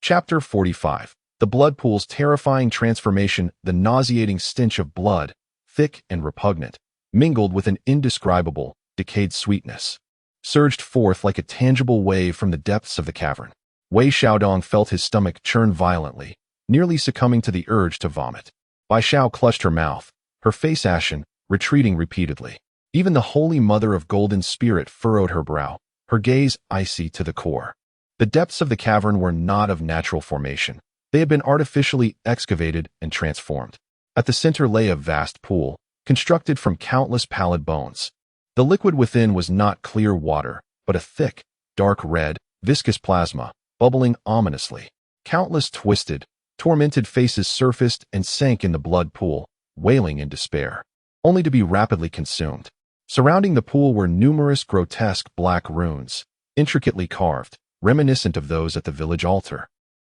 Chapter 45. The blood pool's terrifying transformation. The nauseating stench of blood, thick and repugnant, mingled with an indescribable, decayed sweetness, surged forth like a tangible wave from the depths of the cavern. Wei Xiaodong felt his stomach churn violently, nearly succumbing to the urge to vomit. Bai Xiao clutched her mouth, her face ashen, retreating repeatedly. Even the Holy Mother of Golden Spirit furrowed her brow, her gaze icy to the core. The depths of the cavern were not of natural formation. They had been artificially excavated and transformed. At the center lay a vast pool, constructed from countless pallid bones. The liquid within was not clear water, but a thick, dark red, viscous plasma, bubbling ominously. Countless twisted, tormented faces surfaced and sank in the blood pool, wailing in despair, only to be rapidly consumed. Surrounding the pool were numerous grotesque black runes, intricately carved, reminiscent of those at the village altar,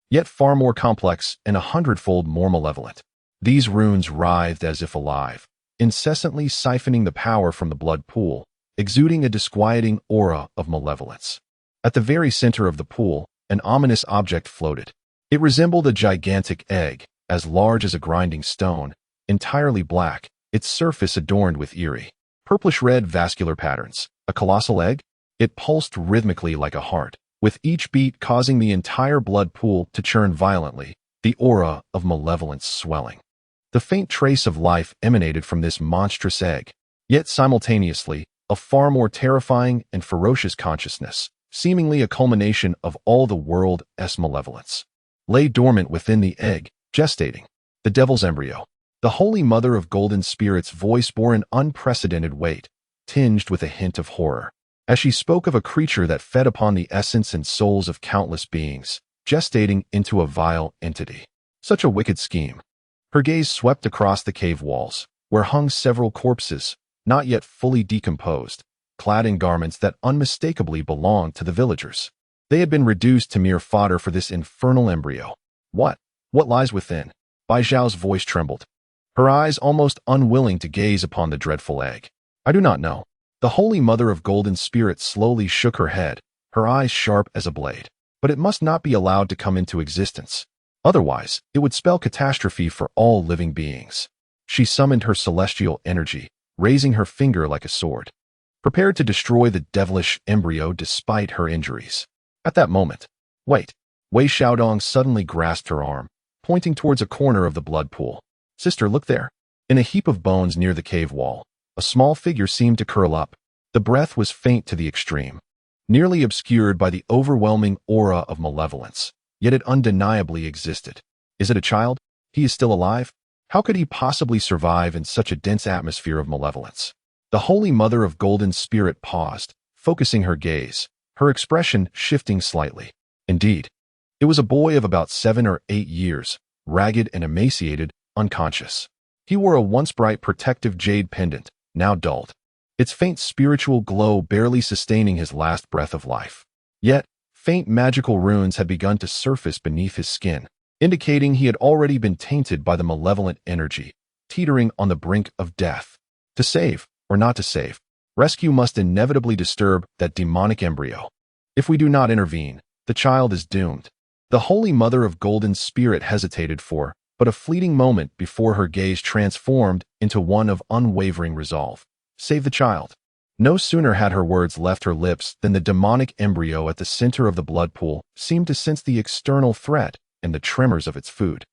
yet far more complex and 100-fold more malevolent. These runes writhed as if alive, incessantly siphoning the power from the blood pool, exuding a disquieting aura of malevolence. At the very center of the pool, an ominous object floated. It resembled a gigantic egg, as large as a grinding stone, entirely black, its surface adorned with eerie, purplish-red vascular patterns. A colossal egg? It pulsed rhythmically like a heart, with each beat causing the entire blood pool to churn violently, the aura of malevolence swelling. The faint trace of life emanated from this monstrous egg, yet simultaneously, a far more terrifying and ferocious consciousness, seemingly a culmination of all the world's malevolence, lay dormant within the egg, gestating. The devil's embryo. The Holy Mother of Golden Spirit's voice bore an unprecedented weight, tinged with a hint of horror, as she spoke of a creature that fed upon the essence and souls of countless beings, gestating into a vile entity. Such a wicked scheme. Her gaze swept across the cave walls, where hung several corpses, not yet fully decomposed, clad in garments that unmistakably belonged to the villagers. They had been reduced to mere fodder for this infernal embryo. What lies within? Bai Xiao's voice trembled, her eyes almost unwilling to gaze upon the dreadful egg. I do not know. The Holy Mother of Golden Spirit slowly shook her head, her eyes sharp as a blade. But it must not be allowed to come into existence. Otherwise, it would spell catastrophe for all living beings. She summoned her celestial energy, raising her finger like a sword, prepared to destroy the devilish embryo despite her injuries. At that moment, wait, Wei Xiaodong suddenly grasped her arm, pointing towards a corner of the blood pool. Sister, look there. In a heap of bones near the cave wall, a small figure seemed to curl up. The breath was faint to the extreme, nearly obscured by the overwhelming aura of malevolence, yet it undeniably existed. Is it a child? He is still alive? How could he possibly survive in such a dense atmosphere of malevolence? The Holy Mother of Golden Spirit paused, focusing her gaze, her expression shifting slightly. Indeed, it was a boy of about 7 or 8 years, ragged and emaciated, unconscious. He wore a once bright protective jade pendant, now dulled, its faint spiritual glow barely sustaining his last breath of life. Yet, faint magical runes had begun to surface beneath his skin, indicating he had already been tainted by the malevolent energy, teetering on the brink of death. To save, or not to save, rescue must inevitably disturb that demonic embryo. If we do not intervene, the child is doomed. The Holy Mother of Golden Spirit hesitated for but a fleeting moment before her gaze transformed into one of unwavering resolve. Save the child. No sooner had her words left her lips than the demonic embryo at the center of the blood pool seemed to sense the external threat and the tremors of its food.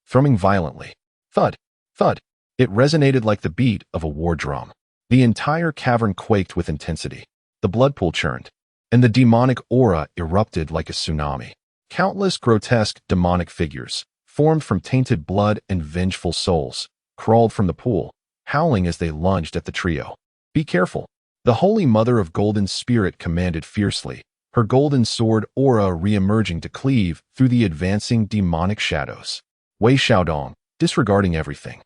Thrumming violently. Thud, thud. It resonated like the beat of a war drum. The entire cavern quaked with intensity. The blood pool churned, and the demonic aura erupted like a tsunami. Countless grotesque demonic figures, formed from tainted blood and vengeful souls, crawled from the pool, howling as they lunged at the trio. "Be careful!" The Holy Mother of Golden Spirit commanded fiercely, her golden sword aura re-emerging to cleave through the advancing demonic shadows. Wei Xiaodong, disregarding everything,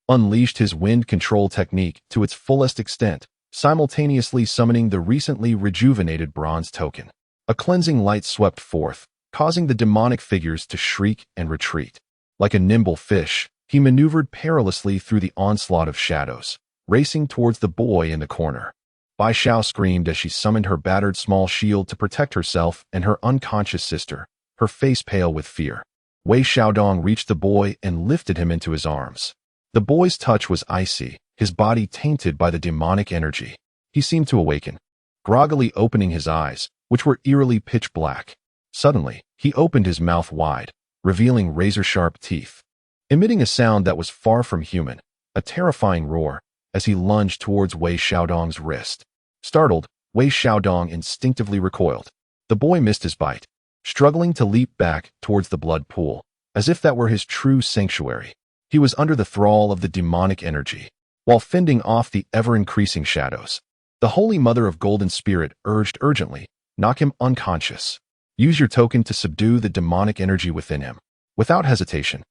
unleashed his wind control technique to its fullest extent, simultaneously summoning the recently rejuvenated bronze token. A cleansing light swept forth, causing the demonic figures to shriek and retreat. Like a nimble fish, he maneuvered perilously through the onslaught of shadows, racing towards the boy in the corner. Bai Xiao screamed as she summoned her battered small shield to protect herself and her unconscious sister, her face pale with fear. Wei Xiaodong reached the boy and lifted him into his arms. The boy's touch was icy, his body tainted by the demonic energy. He seemed to awaken, groggily opening his eyes, which were eerily pitch black. Suddenly, he opened his mouth wide, revealing razor-sharp teeth, emitting a sound that was far from human, a terrifying roar, as he lunged towards Wei Xiaodong's wrist. Startled, Wei Xiaodong instinctively recoiled. The boy missed his bite, struggling to leap back towards the blood pool, as if that were his true sanctuary. He was under the thrall of the demonic energy, while fending off the ever-increasing shadows. The Holy Mother of Golden Spirit urged urgently, "Knock him unconscious. Use your token to subdue the demonic energy within him." Without hesitation,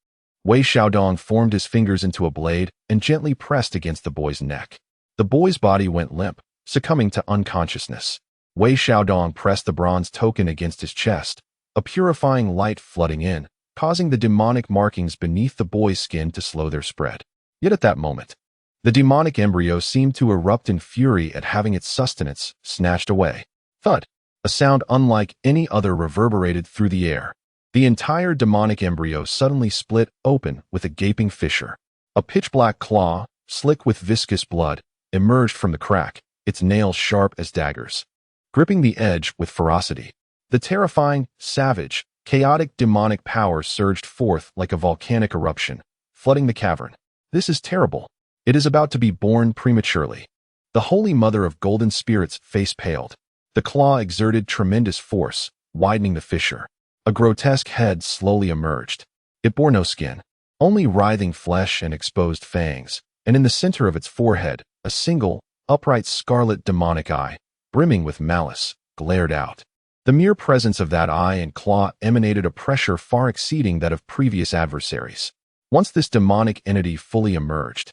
Wei Xiaodong formed his fingers into a blade and gently pressed against the boy's neck. The boy's body went limp, succumbing to unconsciousness. Wei Xiaodong pressed the bronze token against his chest, a purifying light flooding in, causing the demonic markings beneath the boy's skin to slow their spread. Yet at that moment, the demonic embryo seemed to erupt in fury at having its sustenance snatched away. Thud! A sound unlike any other reverberated through the air. The entire demonic embryo suddenly split open with a gaping fissure. A pitch-black claw, slick with viscous blood, emerged from the crack, its nails sharp as daggers, gripping the edge with ferocity. The terrifying, savage, chaotic demonic power surged forth like a volcanic eruption, flooding the cavern. "This is terrible. It is about to be born prematurely." The Holy Mother of Golden Spirit's face paled. The claw exerted tremendous force, widening the fissure. A grotesque head slowly emerged. It bore no skin, only writhing flesh and exposed fangs, and in the center of its forehead, a single, upright scarlet demonic eye, brimming with malice, glared out. The mere presence of that eye and claw emanated a pressure far exceeding that of previous adversaries. Once this demonic entity fully emerged,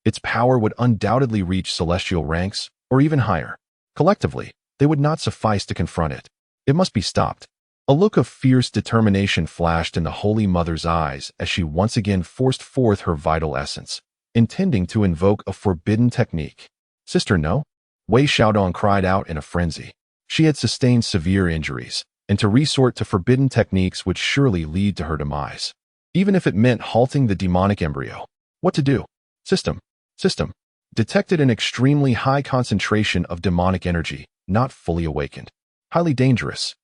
its power would undoubtedly reach celestial ranks, or even higher. Collectively, they would not suffice to confront it. It must be stopped. A look of fierce determination flashed in the Holy Mother's eyes as she once again forced forth her vital essence, intending to invoke a forbidden technique. "Sister, no!" Wei Xiaodong cried out in a frenzy. She had sustained severe injuries, and to resort to forbidden techniques would surely lead to her demise, even if it meant halting the demonic embryo. What to do? System. Detected an extremely high concentration of demonic energy, not fully awakened. Highly dangerous.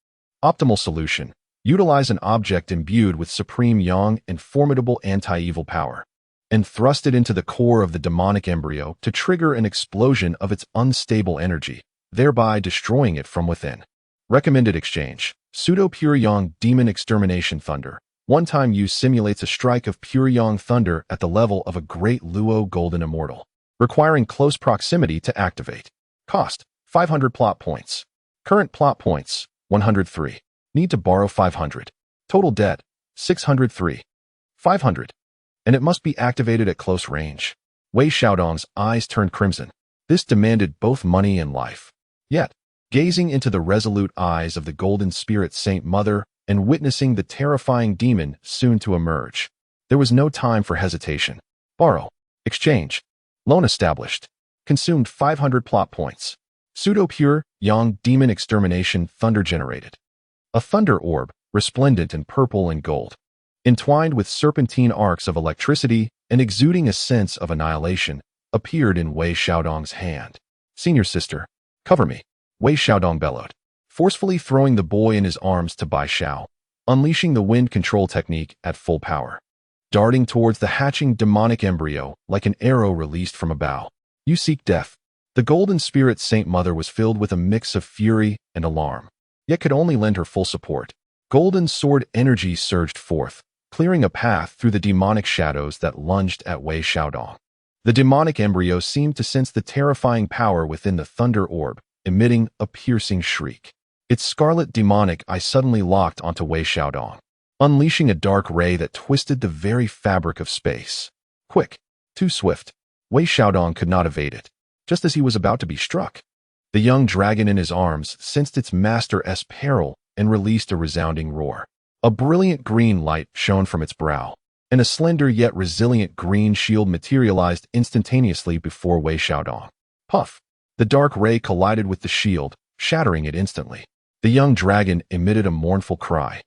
Optimal solution. Utilize an object imbued with supreme yang and formidable anti-evil power, and thrust it into the core of the demonic embryo to trigger an explosion of its unstable energy, thereby destroying it from within. Recommended exchange. Pseudo-Pure Yang Demon Extermination Thunder. One-time use simulates a strike of pure yang thunder at the level of a Great Luo Golden Immortal, requiring close proximity to activate. Cost: 500 plot points. Current plot points: 103. Need to borrow 500. Total debt: 603. 500. And it must be activated at close range. Wei Xiaodong's eyes turned crimson. This demanded both money and life. Yet, gazing into the resolute eyes of the Golden Spirit Saint Mother and witnessing the terrifying demon soon to emerge, there was no time for hesitation. Borrow. Exchange. Loan established. Consumed 500 plot points. Pseudo-Pure Yang Demon Extermination Thunder generated. A thunder orb, resplendent in purple and gold, entwined with serpentine arcs of electricity and exuding a sense of annihilation, appeared in Wei Xiaodong's hand. "Senior sister, cover me," Wei Xiaodong bellowed, forcefully throwing the boy in his arms to Bai Xiao, unleashing the wind control technique at full power, darting towards the hatching demonic embryo like an arrow released from a bow. "You seek death." The Golden Spirit Saint Mother was filled with a mix of fury and alarm, yet could only lend her full support. Golden sword energy surged forth, clearing a path through the demonic shadows that lunged at Wei Xiaodong. The demonic embryo seemed to sense the terrifying power within the thunder orb, emitting a piercing shriek. Its scarlet demonic eye suddenly locked onto Wei Xiaodong, unleashing a dark ray that twisted the very fabric of space. Quick, too swift, Wei Xiaodong could not evade it. Just as he was about to be struck, the young dragon in his arms sensed its master's peril and released a resounding roar. A brilliant green light shone from its brow, and a slender yet resilient green shield materialized instantaneously before Wei Xiaodong. Puff! The dark ray collided with the shield, shattering it instantly. The young dragon emitted a mournful cry,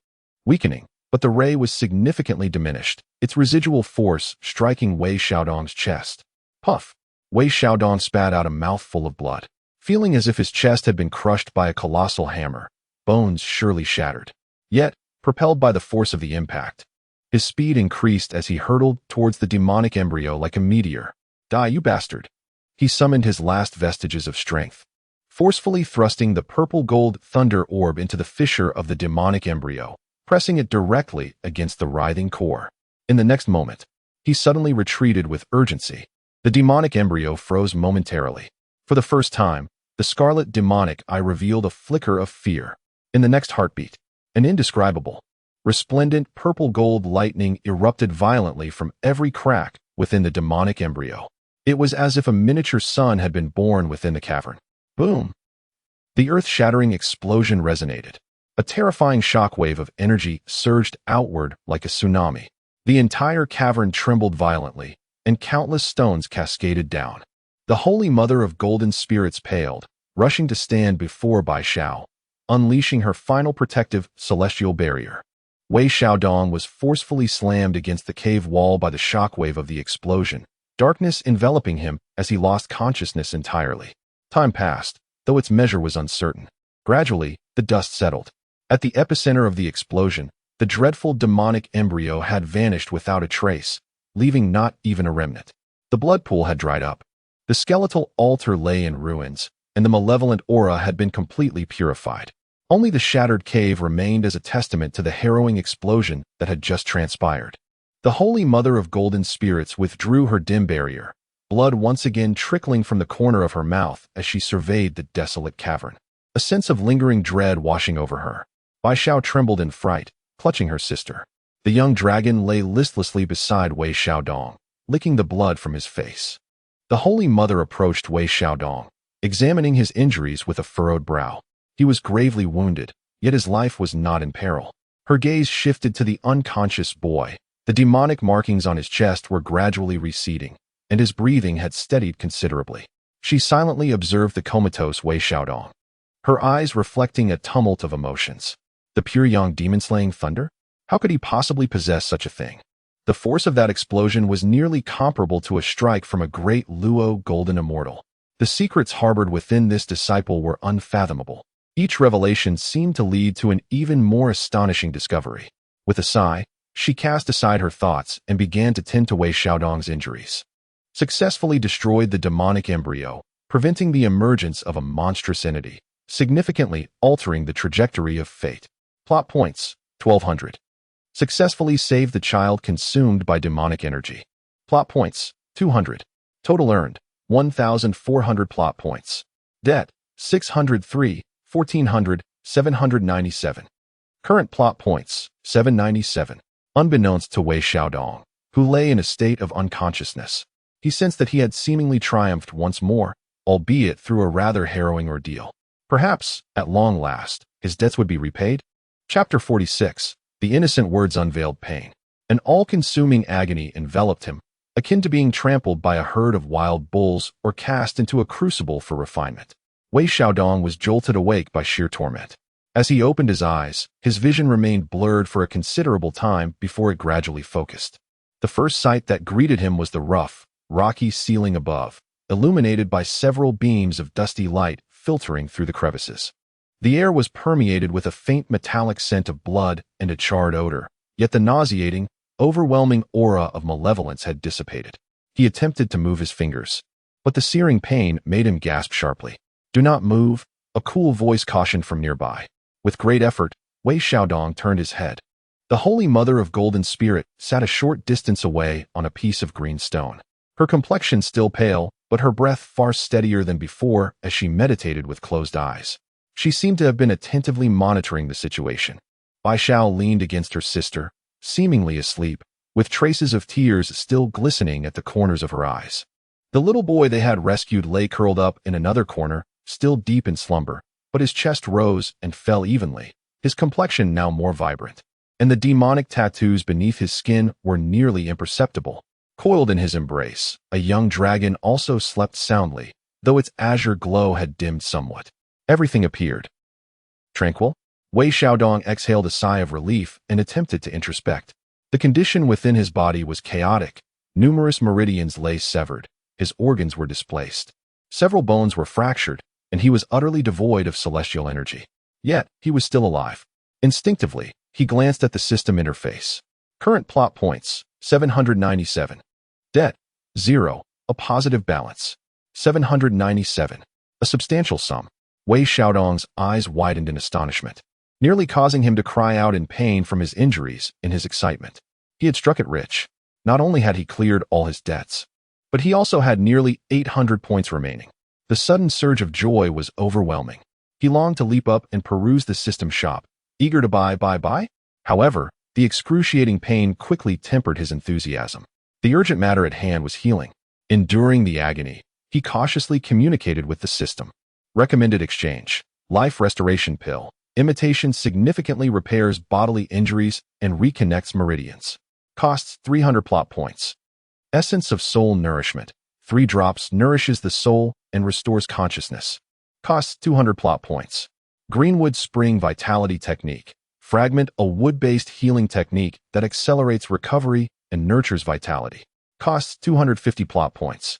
weakening, but the ray was significantly diminished, its residual force striking Wei Xiaodong's chest. Puff! Wei Xiaodong spat out a mouthful of blood, feeling as if his chest had been crushed by a colossal hammer, bones surely shattered. Yet, propelled by the force of the impact, his speed increased as he hurtled towards the demonic embryo like a meteor. Die, you bastard! He summoned his last vestiges of strength, forcefully thrusting the purple-gold thunder orb into the fissure of the demonic embryo, pressing it directly against the writhing core. In the next moment, he suddenly retreated with urgency. The demonic embryo froze momentarily. For the first time, the scarlet demonic eye revealed a flicker of fear. In the next heartbeat, an indescribable, resplendent purple-gold lightning erupted violently from every crack within the demonic embryo. It was as if a miniature sun had been born within the cavern. Boom! The earth-shattering explosion resonated. A terrifying shockwave of energy surged outward like a tsunami. The entire cavern trembled violently, and countless stones cascaded down. The Holy Mother of Golden Spirits paled, rushing to stand before Bai Xiao, unleashing her final protective celestial barrier. Wei Xiaodong was forcefully slammed against the cave wall by the shockwave of the explosion, darkness enveloping him as he lost consciousness entirely. Time passed, though its measure was uncertain. Gradually, the dust settled. At the epicenter of the explosion, the dreadful demonic embryo had vanished without a trace, leaving not even a remnant. The blood pool had dried up. The skeletal altar lay in ruins, and the malevolent aura had been completely purified. Only the shattered cave remained as a testament to the harrowing explosion that had just transpired. The Holy Mother of Golden Spirits withdrew her dim barrier, blood once again trickling from the corner of her mouth as she surveyed the desolate cavern. A sense of lingering dread washing over her. Bai Xiao trembled in fright, clutching her sister. The young dragon lay listlessly beside Wei Xiaodong, licking the blood from his face. The Holy Mother approached Wei Xiaodong, examining his injuries with a furrowed brow. He was gravely wounded, yet his life was not in peril. Her gaze shifted to the unconscious boy. The demonic markings on his chest were gradually receding, and his breathing had steadied considerably. She silently observed the comatose Wei Xiaodong, her eyes reflecting a tumult of emotions. The pure young demon-slaying thunder? How could he possibly possess such a thing? The force of that explosion was nearly comparable to a strike from a great Luo golden immortal. The secrets harbored within this disciple were unfathomable. Each revelation seemed to lead to an even more astonishing discovery. With a sigh, she cast aside her thoughts and began to tend to Wei Xiaodong's injuries. Successfully destroyed the demonic embryo, preventing the emergence of a monstrous entity, significantly altering the trajectory of fate. Plot points, 1200. Successfully saved the child consumed by demonic energy. Plot points, 200. Total earned, 1,400 plot points. Debt, 603, 1,400, 797. Current plot points, 797. Unbeknownst to Wei Xiaodong, who lay in a state of unconsciousness, he sensed that he had seemingly triumphed once more, albeit through a rather harrowing ordeal. Perhaps, at long last, his debts would be repaid? Chapter 46. The innocent words unveiled pain. An all-consuming agony enveloped him, akin to being trampled by a herd of wild bulls or cast into a crucible for refinement. Wei Xiaodong was jolted awake by sheer torment. As he opened his eyes, his vision remained blurred for a considerable time before it gradually focused. The first sight that greeted him was the rough, rocky ceiling above, illuminated by several beams of dusty light filtering through the crevices. The air was permeated with a faint metallic scent of blood and a charred odor, yet the nauseating, overwhelming aura of malevolence had dissipated. He attempted to move his fingers, but the searing pain made him gasp sharply. "Do not move," a cool voice cautioned from nearby. With great effort, Wei Xiaodong turned his head. The Holy Mother of Golden Spirit sat a short distance away on a piece of green stone. Her complexion still pale, but her breath far steadier than before as she meditated with closed eyes. She seemed to have been attentively monitoring the situation. Bai Xiao leaned against her sister, seemingly asleep, with traces of tears still glistening at the corners of her eyes. The little boy they had rescued lay curled up in another corner, still deep in slumber, but his chest rose and fell evenly, his complexion now more vibrant, and the demonic tattoos beneath his skin were nearly imperceptible. Coiled in his embrace, a young dragon also slept soundly, though its azure glow had dimmed somewhat. Everything appeared tranquil. Wei Xiaodong exhaled a sigh of relief and attempted to introspect. The condition within his body was chaotic. Numerous meridians lay severed, his organs were displaced. Several bones were fractured, and he was utterly devoid of celestial energy. Yet, he was still alive. Instinctively, he glanced at the system interface. Current plot points, 797. Debt, 0. A positive balance, 797. A substantial sum. Wei Xiaodong's eyes widened in astonishment, nearly causing him to cry out in pain from his injuries in his excitement. He had struck it rich. Not only had he cleared all his debts, but he also had nearly 800 points remaining. The sudden surge of joy was overwhelming. He longed to leap up and peruse the system shop, eager to buy. However, the excruciating pain quickly tempered his enthusiasm. The urgent matter at hand was healing. Enduring the agony, he cautiously communicated with the system. Recommended exchange: life restoration pill. Imitation significantly repairs bodily injuries and reconnects meridians. Costs 300 plot points. Essence of soul nourishment. 3 drops nourishes the soul and restores consciousness. Costs 200 plot points. Greenwood Spring Vitality Technique. Fragment, a wood-based healing technique that accelerates recovery and nurtures vitality. Costs 250 plot points.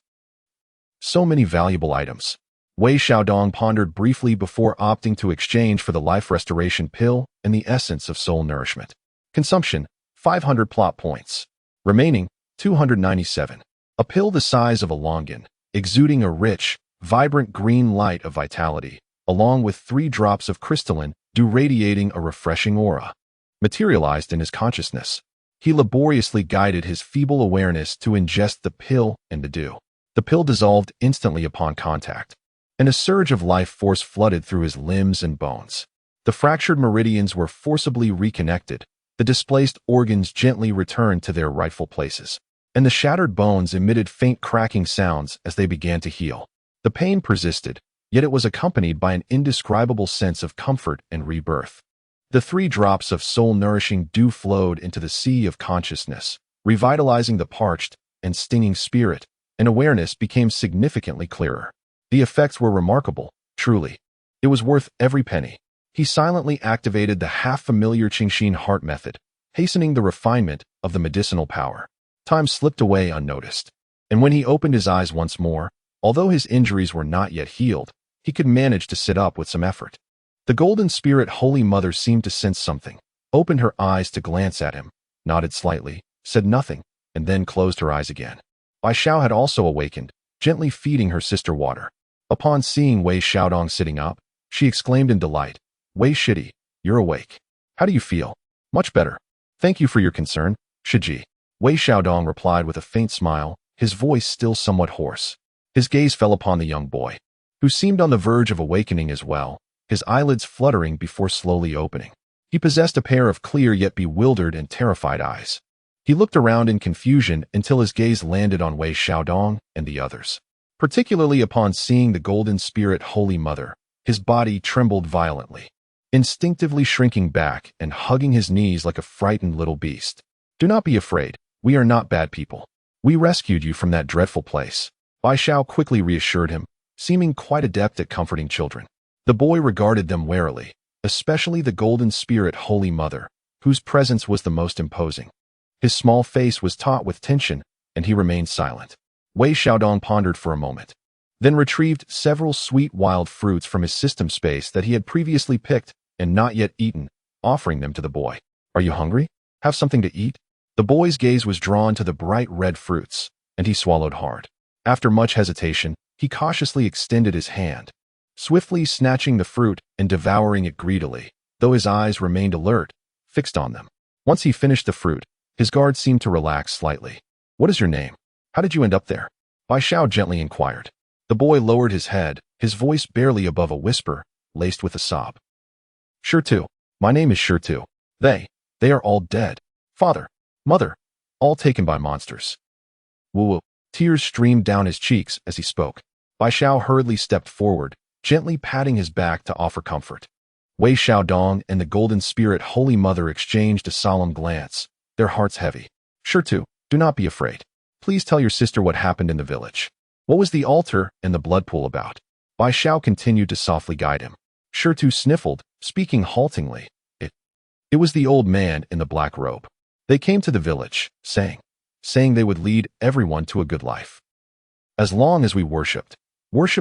So many valuable items. Wei Xiaodong pondered briefly before opting to exchange for the life restoration pill and the essence of soul nourishment. Consumption, 500 plot points. Remaining, 297. A pill the size of a longan, exuding a rich, vibrant green light of vitality, along with 3 drops of crystalline dew radiating a refreshing aura, materialized in his consciousness. He laboriously guided his feeble awareness to ingest the pill and the dew. The pill dissolved instantly upon contact, and a surge of life force flooded through his limbs and bones. The fractured meridians were forcibly reconnected, the displaced organs gently returned to their rightful places, and the shattered bones emitted faint cracking sounds as they began to heal. The pain persisted, yet it was accompanied by an indescribable sense of comfort and rebirth. The 3 drops of soul-nourishing dew flowed into the sea of consciousness, revitalizing the parched and stinging spirit, and awareness became significantly clearer. The effects were remarkable, truly. It was worth every penny. He silently activated the half-familiar Qingxin heart method, hastening the refinement of the medicinal power. Time slipped away unnoticed, and when he opened his eyes once more, although his injuries were not yet healed, he could manage to sit up with some effort. The Golden Spirit Holy Mother seemed to sense something, opened her eyes to glance at him, nodded slightly, said nothing, and then closed her eyes again. Bai Xiao had also awakened, gently feeding her sister water. Upon seeing Wei Xiaodong sitting up, she exclaimed in delight, "Wei Shidi, you're awake. How do you feel?" "Much better. Thank you for your concern, Shiji." Wei Xiaodong replied with a faint smile, his voice still somewhat hoarse. His gaze fell upon the young boy, who seemed on the verge of awakening as well, his eyelids fluttering before slowly opening. He possessed a pair of clear yet bewildered and terrified eyes. He looked around in confusion until his gaze landed on Wei Xiaodong and the others. Particularly upon seeing the Golden Spirit Holy Mother, his body trembled violently, instinctively shrinking back and hugging his knees like a frightened little beast. "Do not be afraid. We are not bad people. We rescued you from that dreadful place," Bai Xiao quickly reassured him, seeming quite adept at comforting children. The boy regarded them warily, especially the Golden Spirit Holy Mother, whose presence was the most imposing. His small face was taut with tension, and he remained silent. Wei Xiaodong pondered for a moment, then retrieved several sweet wild fruits from his system space that he had previously picked and not yet eaten, offering them to the boy. "Are you hungry? Have something to eat?" The boy's gaze was drawn to the bright red fruits, and he swallowed hard. After much hesitation, he cautiously extended his hand, swiftly snatching the fruit and devouring it greedily, though his eyes remained alert, fixed on them. Once he finished the fruit, his guard seemed to relax slightly. "What is your name? How did you end up there?" Bai Xiao gently inquired. The boy lowered his head, his voice barely above a whisper, laced with a sob. "Shirtu. My name is Shirtu. They are all dead. Father, mother, all taken by monsters." Woo-woo. Tears streamed down his cheeks as he spoke. Bai Xiao hurriedly stepped forward, gently patting his back to offer comfort. Wei Xiaodong and the Golden Spirit Holy Mother exchanged a solemn glance, their hearts heavy. "Shirtu, do not be afraid. Please tell your sister what happened in the village. What was the altar and the blood pool about?" Bai Xiao continued to softly guide him. Shirtu sniffled, speaking haltingly. It was the old man in the black robe. They came to the village, saying they would lead everyone to a good life. As long as we worshipped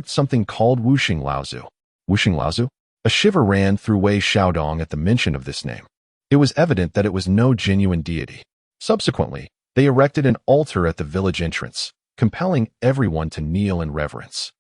something called Wuxing Laozu. Wuxing Laozu? A shiver ran through Wei Xiaodong at the mention of this name. It was evident that it was no genuine deity. Subsequently, they erected an altar at the village entrance, compelling everyone to kneel in reverence.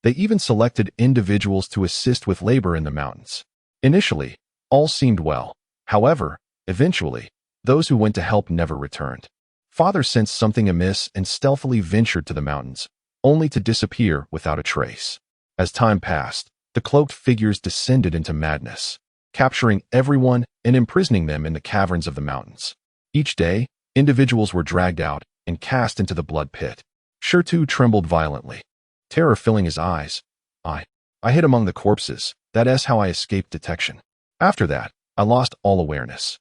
They even selected individuals to assist with labor in the mountains. Initially, all seemed well. However, eventually, those who went to help never returned. Father sensed something amiss and stealthily ventured to the mountains, only to disappear without a trace. As time passed, the cloaked figures descended into madness, capturing everyone and imprisoning them in the caverns of the mountains. Each day, individuals were dragged out and cast into the blood pit. Shirtu trembled violently, terror filling his eyes. I hid among the corpses. That is how I escaped detection. After that, I lost all awareness.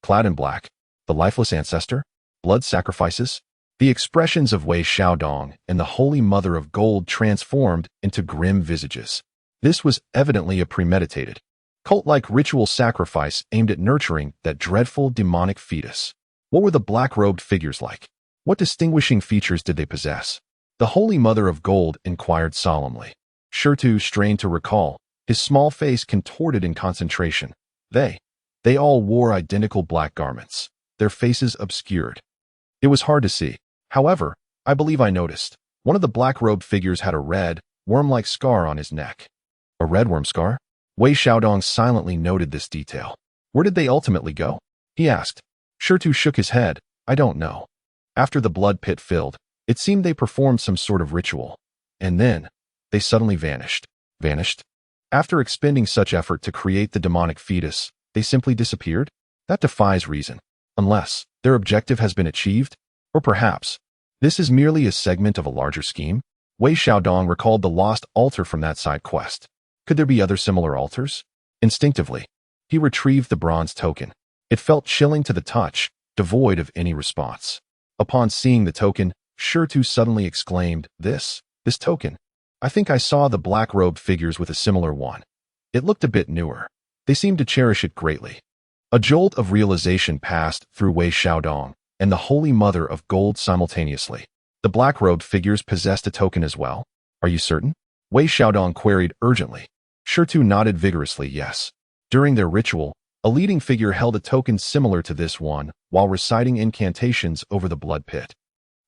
Clad in black, the lifeless ancestor, blood sacrifices, the expressions of Wei Xiaodong and the Holy Mother of Gold transformed into grim visages. This was evidently a premeditated, cult-like ritual sacrifice aimed at nurturing that dreadful demonic fetus. What were the black-robed figures like? What distinguishing features did they possess? The Holy Mother of Gold inquired solemnly. Shirtu strained to recall, his small face contorted in concentration. They all wore identical black garments, their faces obscured. It was hard to see. However, I believe I noticed. One of the black-robed figures had a red, worm-like scar on his neck. A red worm scar? Wei Xiaodong silently noted this detail. Where did they ultimately go? He asked. Shirtu shook his head. I don't know. After the blood pit filled, it seemed they performed some sort of ritual. And then, they suddenly vanished. Vanished? After expending such effort to create the demonic fetus, they simply disappeared? That defies reason. Unless their objective has been achieved, or perhaps this is merely a segment of a larger scheme. Wei Xiaodong recalled the lost altar from that side quest. Could there be other similar altars? Instinctively, he retrieved the bronze token. It felt chilling to the touch, devoid of any response. Upon seeing the token, Shirtu suddenly exclaimed, This token. I think I saw the black-robed figures with a similar one. It looked a bit newer. They seemed to cherish it greatly. A jolt of realization passed through Wei Xiaodong and the Holy Mother of Gold simultaneously. The black-robed figures possessed a token as well. Are you certain? Wei Xiaodong queried urgently. Shirtu nodded vigorously, yes. During their ritual, a leading figure held a token similar to this one while reciting incantations over the blood pit.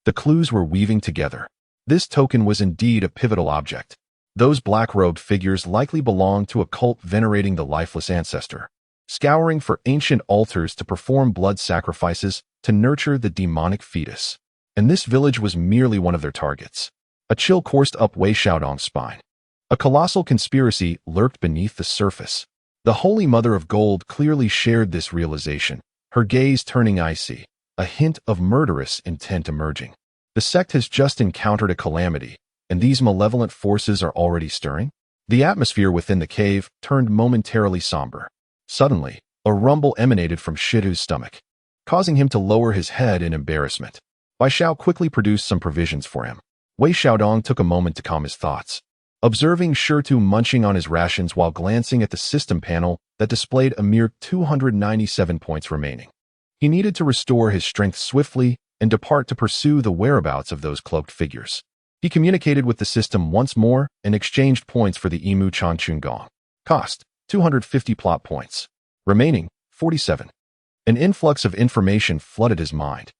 The clues were weaving together. This token was indeed a pivotal object. Those black-robed figures likely belonged to a cult venerating the lifeless ancestor, scouring for ancient altars to perform blood sacrifices to nurture the demonic fetus. And this village was merely one of their targets. A chill coursed up Wei Xiaodong's spine. A colossal conspiracy lurked beneath the surface. The Holy Mother of Gold clearly shared this realization, her gaze turning icy, a hint of murderous intent emerging. The sect has just encountered a calamity, and these malevolent forces are already stirring? The atmosphere within the cave turned momentarily somber. Suddenly, a rumble emanated from Shirtu's stomach, causing him to lower his head in embarrassment. Bai Xiao quickly produced some provisions for him. Wei Xiaodong took a moment to calm his thoughts, observing Shirtu munching on his rations while glancing at the system panel that displayed a mere 297 points remaining. He needed to restore his strength swiftly and depart to pursue the whereabouts of those cloaked figures. He communicated with the system once more and exchanged points for the Imu Changchun Gong. Cost, 250 plot points. Remaining, 47. An influx of information flooded his mind,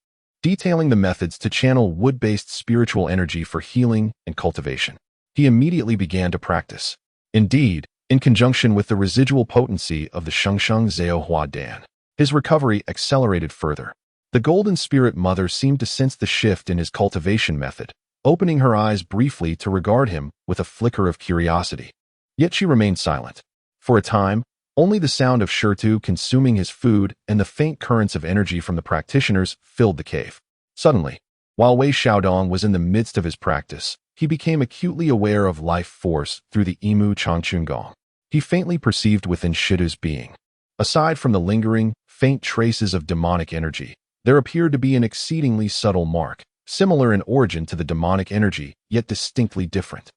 detailing the methods to channel wood-based spiritual energy for healing and cultivation. He immediately began to practice. Indeed, in conjunction with the residual potency of the Shengsheng Zhao Hua Dan, His recovery accelerated further. The Golden Spirit Mother seemed to sense the shift in his cultivation method, opening her eyes briefly to regard him with a flicker of curiosity. Yet she remained silent. For a time, only the sound of Shirtu consuming his food and the faint currents of energy from the practitioners filled the cave. Suddenly, while Wei Xiaodong was in the midst of his practice, he became acutely aware of life force through the Imu Changchun Gong. He faintly perceived within Shitu's being. Aside from the lingering, faint traces of demonic energy, there appeared to be an exceedingly subtle mark, similar in origin to the demonic energy, yet distinctly different.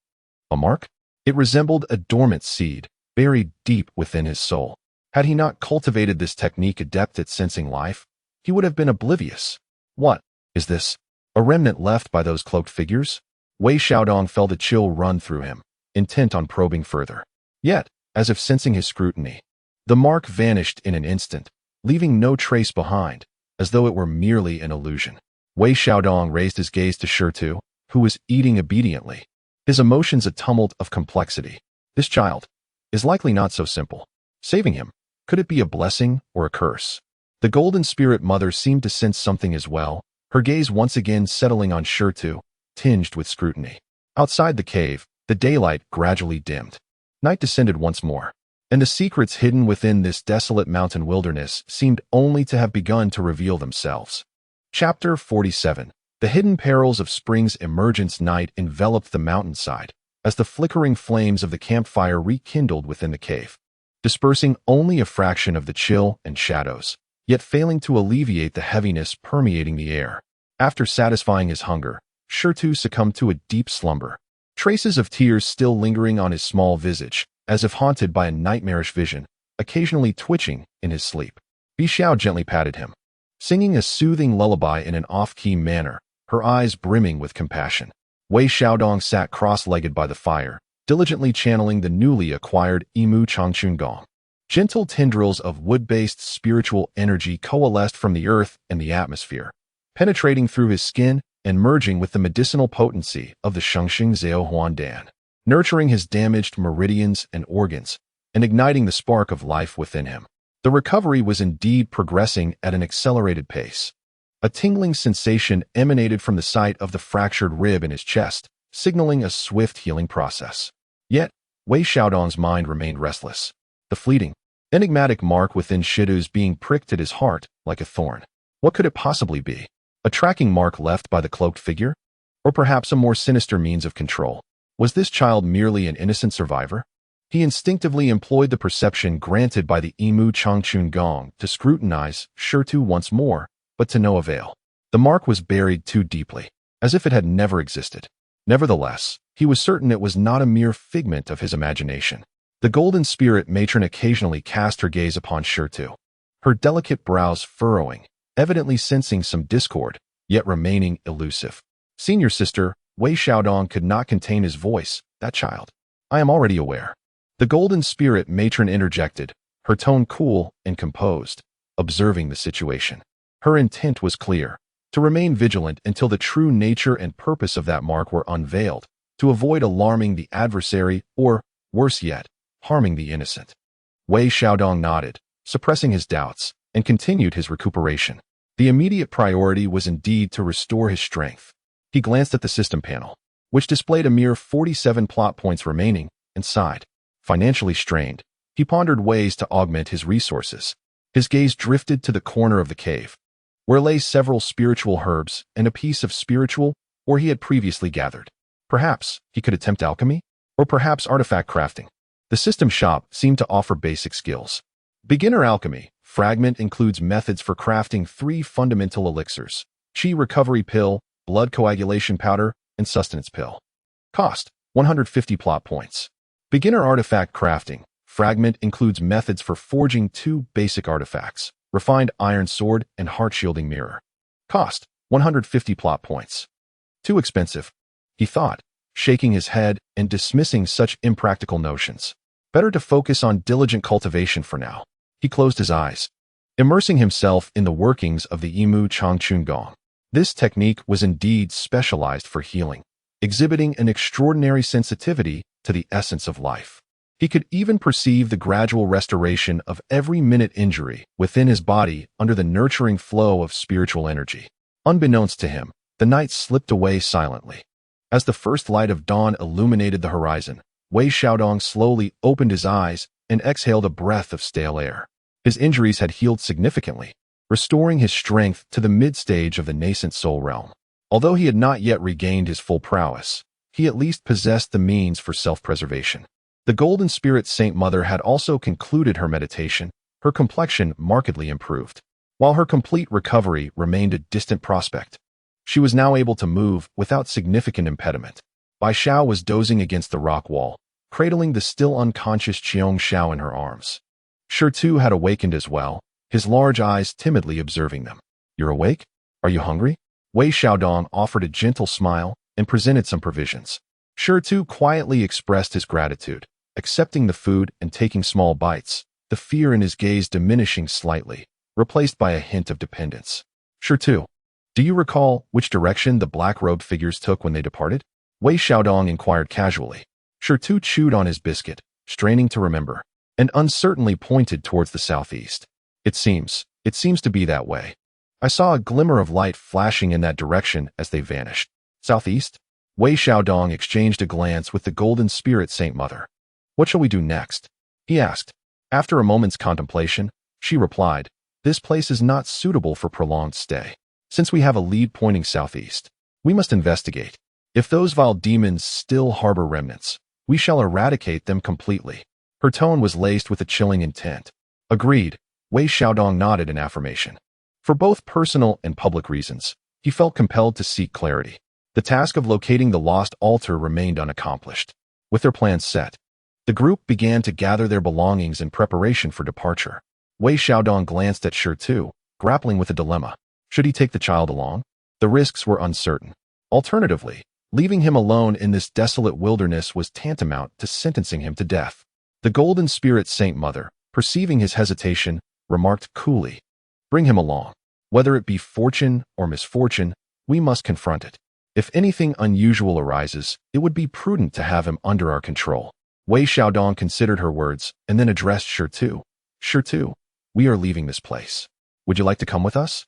A mark? It resembled a dormant seed, buried deep within his soul. Had he not cultivated this technique adept at sensing life, he would have been oblivious. What is this? A remnant left by those cloaked figures? Wei Xiaodong felt a chill run through him, intent on probing further. Yet, as if sensing his scrutiny, the mark vanished in an instant, leaving no trace behind, as though it were merely an illusion. Wei Xiaodong raised his gaze to Shirtu, who was eating obediently, his emotions a tumult of complexity. This child is likely not so simple. Saving him, could it be a blessing or a curse? The Golden Spirit Mother seemed to sense something as well, her gaze once again settling on Shirtu, tinged with scrutiny. Outside the cave, the daylight gradually dimmed. Night descended once more, and the secrets hidden within this desolate mountain wilderness seemed only to have begun to reveal themselves. Chapter 47. The hidden perils of spring's emergence. Night enveloped the mountainside, as the flickering flames of the campfire rekindled within the cave, dispersing only a fraction of the chill and shadows, yet failing to alleviate the heaviness permeating the air. After satisfying his hunger, Shirtu succumbed to a deep slumber, traces of tears still lingering on his small visage, as if haunted by a nightmarish vision, occasionally twitching in his sleep. Bi Xiao gently patted him, singing a soothing lullaby in an off-key manner, her eyes brimming with compassion. Wei Xiaodong sat cross-legged by the fire, diligently channeling the newly acquired Imu Changchun Gong. Gentle tendrils of wood-based spiritual energy coalesced from the earth and the atmosphere, penetrating through his skin and merging with the medicinal potency of the Shengxing Zhao Huan Dan, nurturing his damaged meridians and organs, and igniting the spark of life within him. The recovery was indeed progressing at an accelerated pace. A tingling sensation emanated from the site of the fractured rib in his chest, signaling a swift healing process. Yet, Wei Xiaodong's mind remained restless. The fleeting, enigmatic mark within Shitu's being pricked at his heart like a thorn. What could it possibly be? A tracking mark left by the cloaked figure? Or perhaps a more sinister means of control? Was this child merely an innocent survivor? He instinctively employed the perception granted by the Imu Changchun Gong to scrutinize Shirtu once more, but to no avail. The mark was buried too deeply, as if it had never existed. Nevertheless, he was certain it was not a mere figment of his imagination. The Golden Spirit Matron occasionally cast her gaze upon Shirtu, her delicate brows furrowing, evidently sensing some discord, yet remaining elusive. Senior sister, Wei Xiaodong could not contain his voice. That child. I am already aware. The Golden Spirit Matron interjected, her tone cool and composed, observing the situation. Her intent was clear, to remain vigilant until the true nature and purpose of that mark were unveiled, to avoid alarming the adversary or, worse yet, harming the innocent. Wei Xiaodong nodded, suppressing his doubts, and continued his recuperation. The immediate priority was indeed to restore his strength. He glanced at the system panel, which displayed a mere 47 plot points remaining, and sighed. Financially strained, he pondered ways to augment his resources. His gaze drifted to the corner of the cave, where lay several spiritual herbs and a piece of spiritual ore he had previously gathered. Perhaps he could attempt alchemy, or perhaps artifact crafting. The system shop seemed to offer basic skills. Beginner alchemy. Fragment includes methods for crafting 3 fundamental elixirs: Qi recovery pill, blood coagulation powder, and sustenance pill. Cost: 150 plot points. Beginner artifact crafting. Fragment includes methods for forging 2 basic artifacts: refined iron sword and heart-shielding mirror. Cost: 150 plot points. Too expensive, he thought, shaking his head and dismissing such impractical notions. Better to focus on diligent cultivation for now. He closed his eyes, immersing himself in the workings of the Imu Changchun Gong. This technique was indeed specialized for healing, exhibiting an extraordinary sensitivity to the essence of life. He could even perceive the gradual restoration of every minute injury within his body under the nurturing flow of spiritual energy. Unbeknownst to him, the night slipped away silently. As the first light of dawn illuminated the horizon, Wei Xiaodong slowly opened his eyes and exhaled a breath of stale air. His injuries had healed significantly, restoring his strength to the mid-stage of the nascent soul realm. Although he had not yet regained his full prowess, he at least possessed the means for self-preservation. The Golden Spirit Saint Mother had also concluded her meditation. Her complexion markedly improved. While her complete recovery remained a distant prospect, she was now able to move without significant impediment. Bai Xiao was dozing against the rock wall, cradling the still unconscious Qiong Xiao in her arms. Shi Tu had awakened as well, his large eyes timidly observing them. "You're awake? Are you hungry?" Wei Xiaodong offered a gentle smile and presented some provisions. Shi Tu quietly expressed his gratitude, accepting the food and taking small bites, the fear in his gaze diminishing slightly, replaced by a hint of dependence. "Shi Tu, do you recall which direction the black-robed figures took when they departed?" Wei Xiaodong inquired casually. Shi Tu chewed on his biscuit, straining to remember, and uncertainly pointed towards the southeast. It seems to be that way. I saw a glimmer of light flashing in that direction as they vanished." "Southeast?" Wei Xiaodong exchanged a glance with the Golden Spirit Saint Mother. "What shall we do next?" he asked. After a moment's contemplation, she replied, "This place is not suitable for prolonged stay. Since we have a lead pointing southeast, we must investigate. If those vile demons still harbor remnants, we shall eradicate them completely." Her tone was laced with a chilling intent. "Agreed." Wei Xiaodong nodded in affirmation. For both personal and public reasons, he felt compelled to seek clarity. The task of locating the lost altar remained unaccomplished. With their plans set, the group began to gather their belongings in preparation for departure. Wei Xiaodong glanced at Shi Tu, grappling with a dilemma. Should he take the child along? The risks were uncertain. Alternatively, leaving him alone in this desolate wilderness was tantamount to sentencing him to death. The Golden Spirit Saint Mother, perceiving his hesitation, remarked coolly, "Bring him along. Whether it be fortune or misfortune, we must confront it. If anything unusual arises, it would be prudent to have him under our control." Wei Xiaodong considered her words and then addressed Shi Tu. "Shi Tu, we are leaving this place. Would you like to come with us?"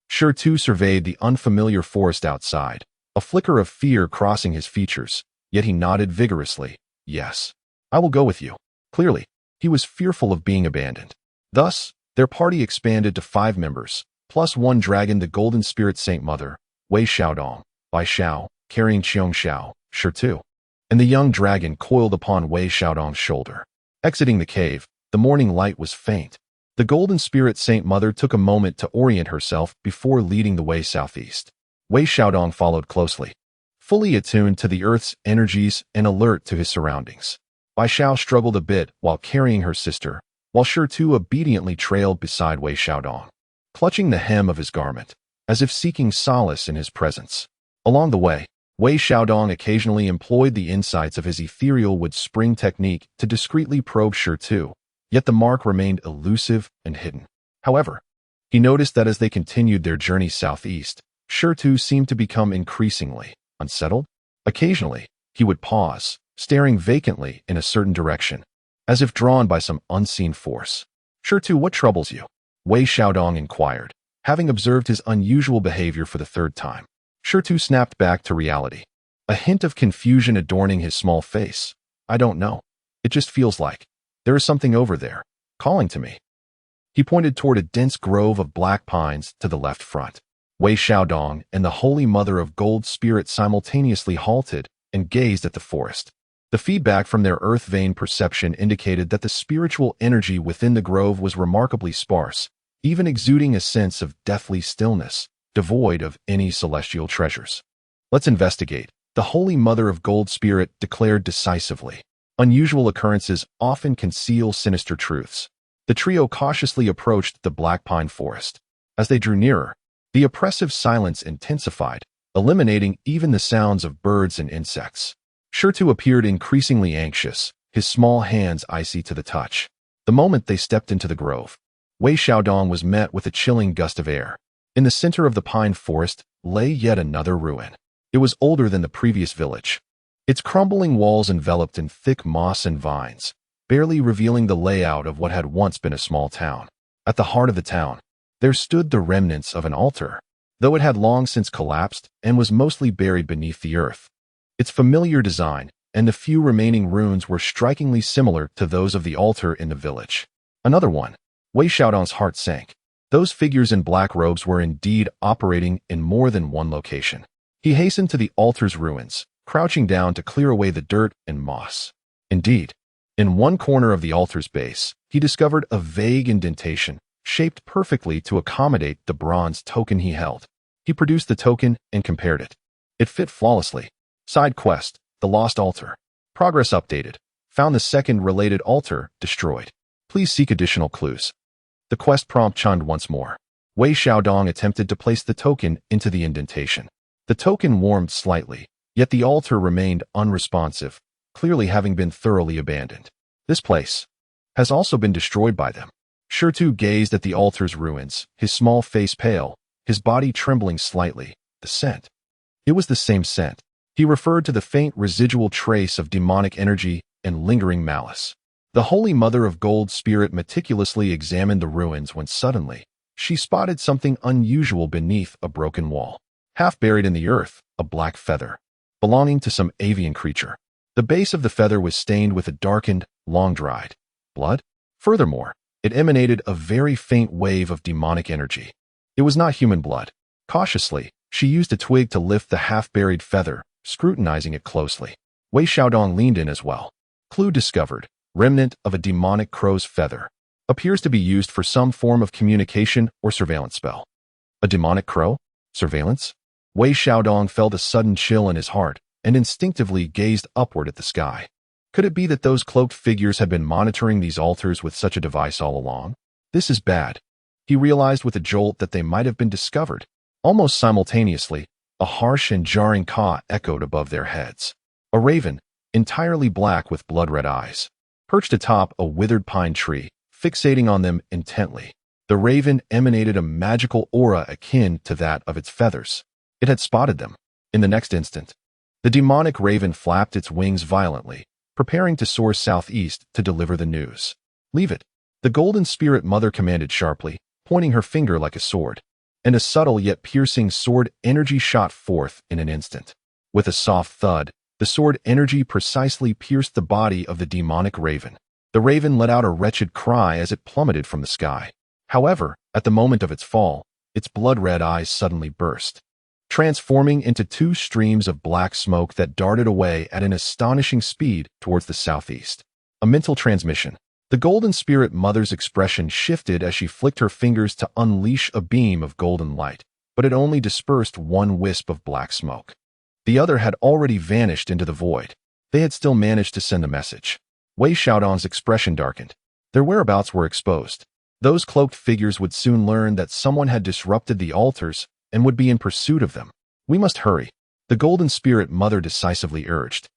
Shi Tu surveyed the unfamiliar forest outside, a flicker of fear crossing his features, yet he nodded vigorously. "Yes, I will go with you." Clearly, he was fearful of being abandoned. Thus, their party expanded to 5 members, plus one dragon, the Golden Spirit Saint Mother, Wei Xiaodong, Bai Xiao, carrying Qiong Xiao, Shi Tu, and the young dragon coiled upon Wei Xiaodong's shoulder. Exiting the cave, the morning light was faint. The Golden Spirit Saint Mother took a moment to orient herself before leading the way southeast. Wei Xiaodong followed closely, fully attuned to the earth's energies and alert to his surroundings. Bai Xiao struggled a bit while carrying her sister, while Shi Tu obediently trailed beside Wei Xiaodong, clutching the hem of his garment, as if seeking solace in his presence. Along the way, Wei Xiaodong occasionally employed the insights of his ethereal wood spring technique to discreetly probe Shi Tu, yet the mark remained elusive and hidden. However, he noticed that as they continued their journey southeast, Shi Tu seemed to become increasingly unsettled. Occasionally, he would pause, staring vacantly in a certain direction, as if drawn by some unseen force. "Shi Tu, what troubles you?" Wei Xiaodong inquired, having observed his unusual behavior for the 3rd time. Shi Tu snapped back to reality, a hint of confusion adorning his small face. "I don't know. It just feels like there is something over there, calling to me." He pointed toward a dense grove of black pines to the left front. Wei Xiaodong and the Holy Mother of Gold Spirit simultaneously halted and gazed at the forest. The feedback from their earth-vein perception indicated that the spiritual energy within the grove was remarkably sparse, even exuding a sense of deathly stillness, devoid of any celestial treasures. "Let's investigate," the Holy Mother of Gold Spirit declared decisively. Unusual occurrences often conceal sinister truths. The trio cautiously approached the black pine forest. As they drew nearer, the oppressive silence intensified, eliminating even the sounds of birds and insects. Shi Tu appeared increasingly anxious, his small hands icy to the touch. The moment they stepped into the grove, Wei Xiaodong was met with a chilling gust of air. In the center of the pine forest lay yet another ruin. It was older than the previous village, its crumbling walls enveloped in thick moss and vines, barely revealing the layout of what had once been a small town. At the heart of the town, there stood the remnants of an altar, though it had long since collapsed and was mostly buried beneath the earth. Its familiar design and the few remaining ruins were strikingly similar to those of the altar in the village. Another one. Wei Xiaodong's heart sank. Those figures in black robes were indeed operating in more than one location. He hastened to the altar's ruins, crouching down to clear away the dirt and moss. Indeed, in one corner of the altar's base, he discovered a vague indentation, shaped perfectly to accommodate the bronze token he held. He produced the token and compared it. It fit flawlessly. Side quest, the lost altar. Progress updated. Found the second related altar, destroyed. Please seek additional clues. The quest prompt chimed once more. Wei Xiaodong attempted to place the token into the indentation. The token warmed slightly, yet the altar remained unresponsive, clearly having been thoroughly abandoned. This place has also been destroyed by them. Shirtu gazed at the altar's ruins, his small face pale, his body trembling slightly. The scent. It was the same scent. He referred to the faint residual trace of demonic energy and lingering malice. The Holy Mother of Gold Spirit meticulously examined the ruins when suddenly she spotted something unusual beneath a broken wall. Half buried in the earth, a black feather, belonging to some avian creature. The base of the feather was stained with a darkened, long-dried blood. Furthermore, it emanated a very faint wave of demonic energy. It was not human blood. Cautiously, she used a twig to lift the half-buried feather, scrutinizing it closely. Wei Xiaodong leaned in as well. Clue discovered. Remnant of a demonic crow's feather. Appears to be used for some form of communication or surveillance spell. A demonic crow? Surveillance? Wei Xiaodong felt a sudden chill in his heart and instinctively gazed upward at the sky. Could it be that those cloaked figures had been monitoring these altars with such a device all along? This is bad. He realized with a jolt that they might have been discovered. Almost simultaneously, a harsh and jarring caw echoed above their heads. A raven, entirely black with blood-red eyes, perched atop a withered pine tree, fixating on them intently. The raven emanated a magical aura akin to that of its feathers. It had spotted them. In the next instant, the demonic raven flapped its wings violently, preparing to soar southeast to deliver the news. Leave it. The Golden Spirit Mother commanded sharply, pointing her finger like a sword, and a subtle yet piercing sword energy shot forth in an instant. With a soft thud, the sword energy precisely pierced the body of the demonic raven. The raven let out a wretched cry as it plummeted from the sky. However, at the moment of its fall, its blood-red eyes suddenly burst, transforming into two streams of black smoke that darted away at an astonishing speed towards the southeast. A mental transmission. The Golden Spirit Mother's expression shifted as she flicked her fingers to unleash a beam of golden light, but it only dispersed one wisp of black smoke. The other had already vanished into the void. They had still managed to send a message. Wei Xiaodong's expression darkened. Their whereabouts were exposed. Those cloaked figures would soon learn that someone had disrupted the altars and would be in pursuit of them. We must hurry, the Golden Spirit Mother decisively urged,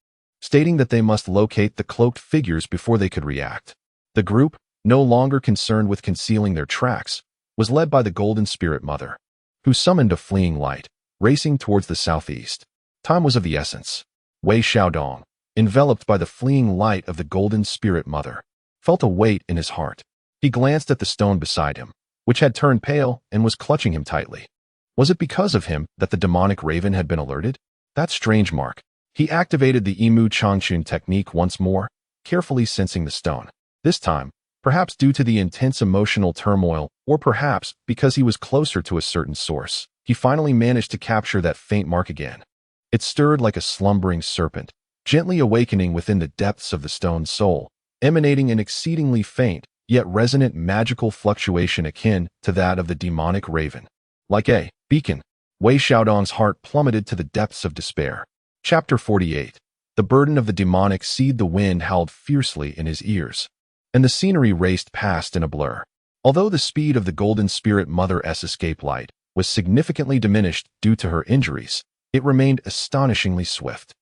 stating that they must locate the cloaked figures before they could react. The group, no longer concerned with concealing their tracks, was led by the Golden Spirit Mother, who summoned a fleeing light, racing towards the southeast. Time was of the essence. Wei Xiaodong, enveloped by the fleeing light of the Golden Spirit Mother, felt a weight in his heart. He glanced at the stone beside him, which had turned pale and was clutching him tightly. Was it because of him that the demonic raven had been alerted? That strange mark. He activated the Imu Changchun technique once more, carefully sensing the stone. This time, perhaps due to the intense emotional turmoil, or perhaps because he was closer to a certain source, he finally managed to capture that faint mark again. It stirred like a slumbering serpent, gently awakening within the depths of the stone's soul, emanating an exceedingly faint, yet resonant magical fluctuation akin to that of the demonic raven. Like a beacon, Wei Xiaodong's heart plummeted to the depths of despair. Chapter 48. The burden of the demonic seed. The wind howled fiercely in his ears, and the scenery raced past in a blur. Although the speed of the Golden Spirit Mother's escape light was significantly diminished due to her injuries, it remained astonishingly swift.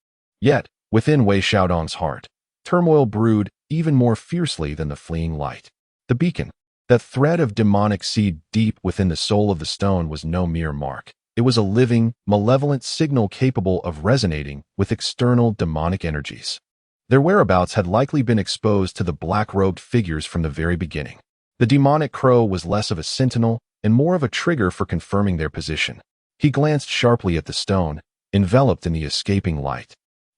Yet, within Wei Xiaodong's heart, turmoil brewed even more fiercely than the fleeing light. The beacon, that thread of demonic seed deep within the soul of the stone, was no mere mark. It was a living, malevolent signal capable of resonating with external demonic energies. Their whereabouts had likely been exposed to the black-robed figures from the very beginning. The demonic crow was less of a sentinel and more of a trigger for confirming their position. He glanced sharply at the stone, enveloped in the escaping light,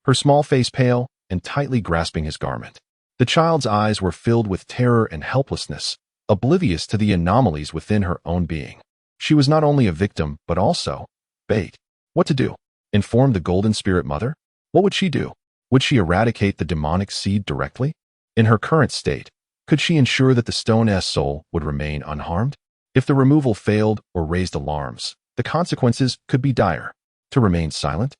her small face pale and tightly grasping his garment. The child's eyes were filled with terror and helplessness, oblivious to the anomalies within her own being. She was not only a victim, but also bait. What to do? Inform the Golden Spirit Mother? What would she do? Would she eradicate the demonic seed directly? In her current state, could she ensure that the stone's soul would remain unharmed? If the removal failed or raised alarms, the consequences could be dire. To remain silent?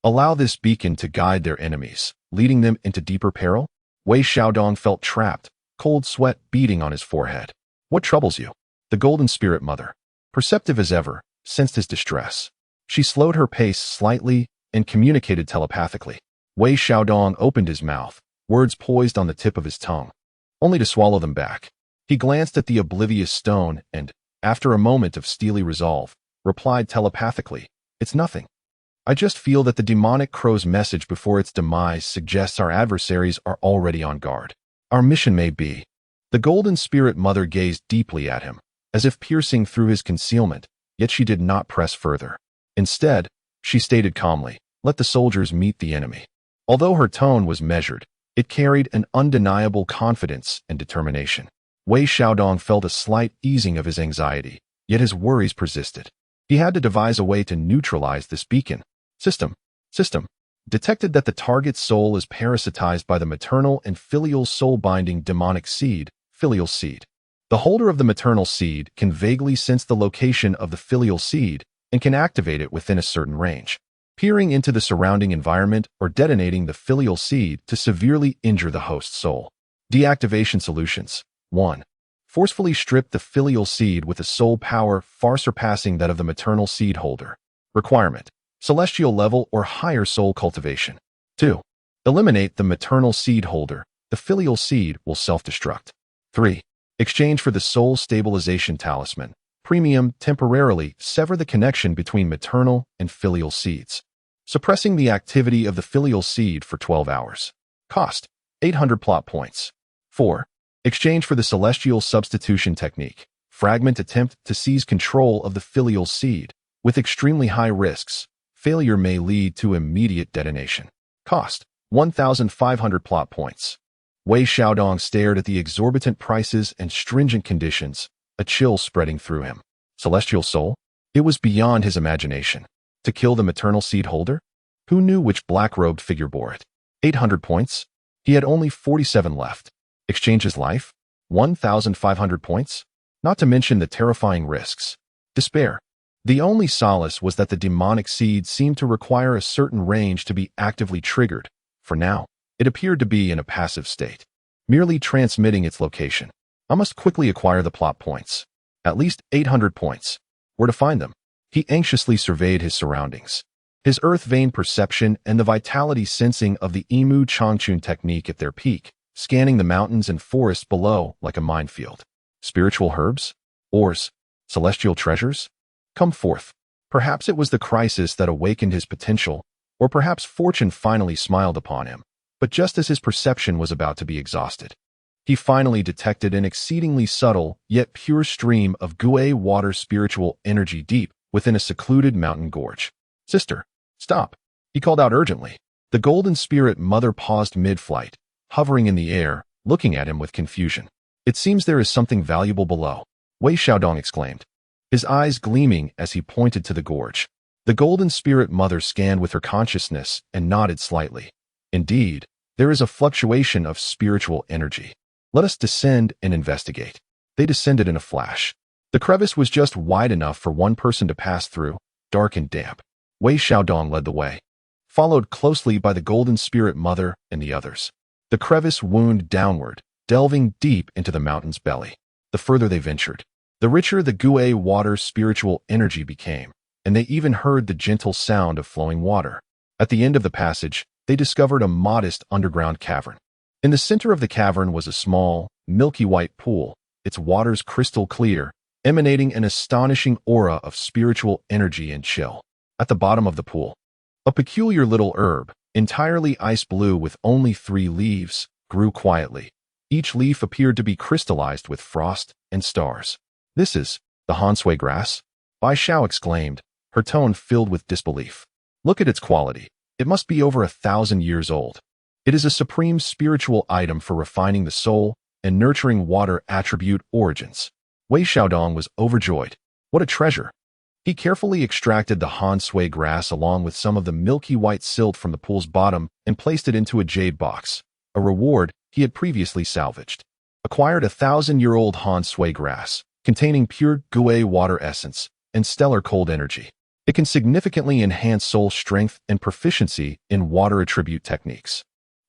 Allow this beacon to guide their enemies, leading them into deeper peril? Wei Xiaodong felt trapped, cold sweat beading on his forehead. What troubles you? The Golden Spirit Mother, perceptive as ever, sensed his distress. She slowed her pace slightly and communicated telepathically. Wei Xiaodong opened his mouth, words poised on the tip of his tongue, only to swallow them back. He glanced at the oblivious stone and, after a moment of steely resolve, replied telepathically, "It's nothing. I just feel that the demonic crow's message before its demise suggests our adversaries are already on guard. Our mission may be." The Golden Spirit Mother gazed deeply at him, as if piercing through his concealment, yet she did not press further. Instead, she stated calmly, "Let the soldiers meet the enemy." Although her tone was measured, it carried an undeniable confidence and determination. Wei Xiaodong felt a slight easing of his anxiety, yet his worries persisted. He had to devise a way to neutralize this beacon. System. Detected that the target's soul is parasitized by the maternal and filial soul-binding demonic seed, filial seed. The holder of the maternal seed can vaguely sense the location of the filial seed and can activate it within a certain range, peering into the surrounding environment or detonating the filial seed to severely injure the host's soul. Deactivation solutions. 1. Forcefully strip the filial seed with a soul power far surpassing that of the maternal seed holder. Requirement: celestial level or higher soul cultivation. 2. Eliminate the maternal seed holder. The filial seed will self-destruct. 3. Exchange for the soul stabilization talisman. Premium: temporarily sever the connection between maternal and filial seeds, suppressing the activity of the filial seed for 12 hours. Cost: 800 plot points. 4. Exchange for the celestial substitution technique. Fragment: attempt to seize control of the filial seed. With extremely high risks, failure may lead to immediate detonation. Cost: 1,500 plot points. Wei Xiaodong stared at the exorbitant prices and stringent conditions, a chill spreading through him. Celestial soul? It was beyond his imagination. To kill the maternal seed holder? Who knew which black-robed figure bore it? 800 points? He had only 47 left. Exchange his life? 1,500 points? Not to mention the terrifying risks. Despair. The only solace was that the demonic seed seemed to require a certain range to be actively triggered. For now, it appeared to be in a passive state, merely transmitting its location. I must quickly acquire the plot points. At least 800 points. Where to find them? He anxiously surveyed his surroundings. His earth vein perception and the vitality sensing of the Emu Changchun technique at their peak, scanning the mountains and forests below like a minefield. Spiritual herbs? Ores? Celestial treasures? Come forth. Perhaps it was the crisis that awakened his potential, or perhaps fortune finally smiled upon him. But just as his perception was about to be exhausted, he finally detected an exceedingly subtle yet pure stream of Gui water spiritual energy deep within a secluded mountain gorge. "Sister, stop," he called out urgently. The Golden Spirit Mother paused mid-flight, hovering in the air, looking at him with confusion. "It seems there is something valuable below," Wei Xiaodong exclaimed, his eyes gleaming as he pointed to the gorge. The Golden Spirit Mother scanned with her consciousness and nodded slightly. "Indeed, there is a fluctuation of spiritual energy. Let us descend and investigate." They descended in a flash. The crevice was just wide enough for one person to pass through, dark and damp. Wei Xiaodong led the way, followed closely by the Golden Spirit Mother and the others. The crevice wound downward, delving deep into the mountain's belly. The further they ventured, the richer the Gui water spiritual energy became, and they even heard the gentle sound of flowing water. At the end of the passage, they discovered a modest underground cavern. In the center of the cavern was a small, milky white pool, its waters crystal clear, emanating an astonishing aura of spiritual energy and chill. At the bottom of the pool, a peculiar little herb, entirely ice blue with only 3 leaves, grew quietly. Each leaf appeared to be crystallized with frost and stars. "This is the Hansui grass?" Bai Xiao exclaimed, her tone filled with disbelief. "Look at its quality. It must be over 1,000 years old. It is a supreme spiritual item for refining the soul and nurturing water attribute origins." Wei Xiaodong was overjoyed. What a treasure! He carefully extracted the Hansui grass along with some of the milky white silt from the pool's bottom and placed it into a jade box, a reward he had previously salvaged. Acquired 1,000-year-old Hansui grass, containing pure Gui water essence and stellar cold energy. It can significantly enhance soul strength and proficiency in water attribute techniques.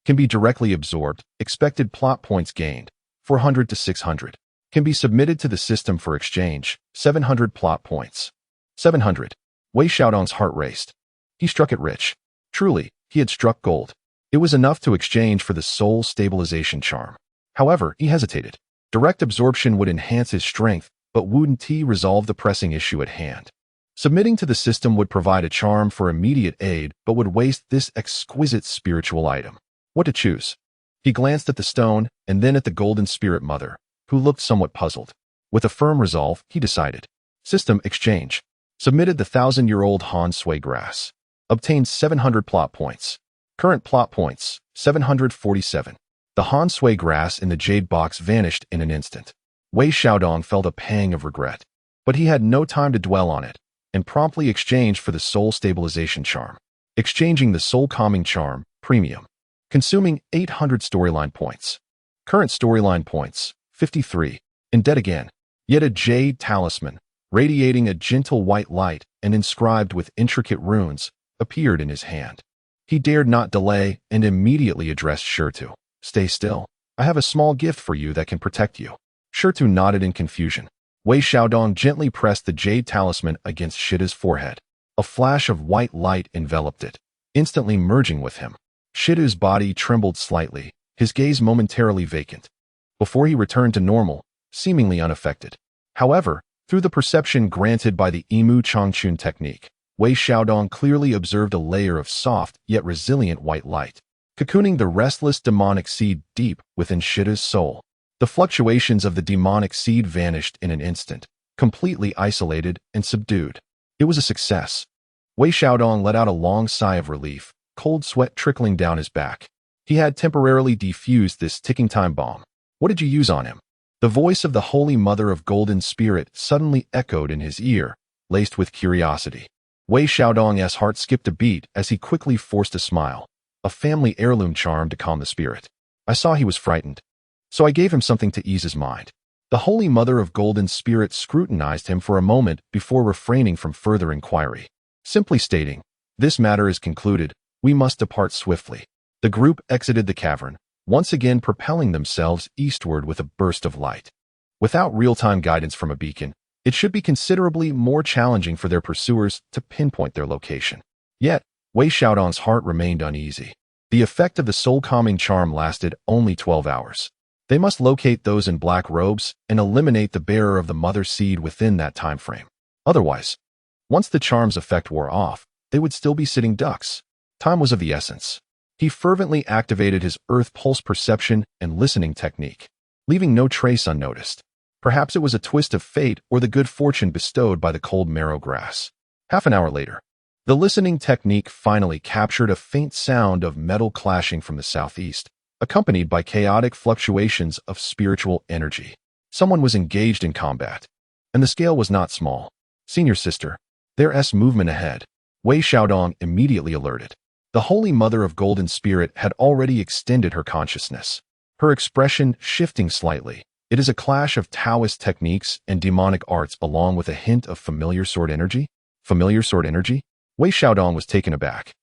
Can be directly absorbed, expected plot points gained, 400 to 600. Can be submitted to the system for exchange, 700 plot points. 700. Wei Xiaodong's heart raced. He struck it rich. Truly, he had struck gold. It was enough to exchange for the soul stabilization charm. However, he hesitated. Direct absorption would enhance his strength, but wouldn't resolve the pressing issue at hand. Submitting to the system would provide a charm for immediate aid, but would waste this exquisite spiritual item. What to choose? He glanced at the stone and then at the golden spirit mother, who looked somewhat puzzled. With a firm resolve, he decided. System exchange. Submitted the 1,000-year-old Hansui grass. Obtained 700 plot points. Current plot points, 747. The Hansui grass in the jade box vanished in an instant. Wei Xiaodong felt a pang of regret. But he had no time to dwell on it, and promptly exchanged for the soul stabilization charm. Exchanging the soul calming charm, premium. Consuming 800 storyline points. Current storyline points, 53. In debt again. Yet a jade talisman, radiating a gentle white light and inscribed with intricate runes, appeared in his hand. He dared not delay and immediately addressed Shirtu. "Stay still. I have a small gift for you that can protect you." Shirtu nodded in confusion. Wei Xiaodong gently pressed the jade talisman against Shida's forehead. A flash of white light enveloped it, instantly merging with him. Shida's body trembled slightly, his gaze momentarily vacant, before he returned to normal, seemingly unaffected. However, through the perception granted by the Imu Changchun technique, Wei Xiaodong clearly observed a layer of soft yet resilient white light, cocooning the restless demonic seed deep within Shida's soul. The fluctuations of the demonic seed vanished in an instant, completely isolated and subdued. It was a success. Wei Xiaodong let out a long sigh of relief, cold sweat trickling down his back. He had temporarily defused this ticking time bomb. "What did you use on him?" The voice of the Holy Mother of Golden Spirit suddenly echoed in his ear, laced with curiosity. Wei Xiaodong's heart skipped a beat as he quickly forced a smile. "A family heirloom charm to calm the spirit. I saw he was frightened, so I gave him something to ease his mind." The Holy Mother of Golden Spirit scrutinized him for a moment before refraining from further inquiry, simply stating, "This matter is concluded. We must depart swiftly." The group exited the cavern, once again propelling themselves eastward with a burst of light. Without real-time guidance from a beacon, it should be considerably more challenging for their pursuers to pinpoint their location. Yet, Wei Xiaodong's heart remained uneasy. The effect of the soul-calming charm lasted only 12 hours. They must locate those in black robes and eliminate the bearer of the mother seed within that time frame. Otherwise, once the charm's effect wore off, they would still be sitting ducks. Time was of the essence. He fervently activated his earth pulse perception and listening technique, leaving no trace unnoticed. Perhaps it was a twist of fate or the good fortune bestowed by the cold marrow grass. Half an hour later, the listening technique finally captured a faint sound of metal clashing from the southeast, accompanied by chaotic fluctuations of spiritual energy. Someone was engaged in combat, and the scale was not small. "Senior sister, there's movement ahead." Wei Xiaodong immediately alerted. The Holy Mother of Golden Spirit had already extended her consciousness, her expression shifting slightly. It is a clash of Taoist techniques and demonic arts along with a hint of familiar sword energy? Familiar sword energy? Wei Xiaodong was taken aback.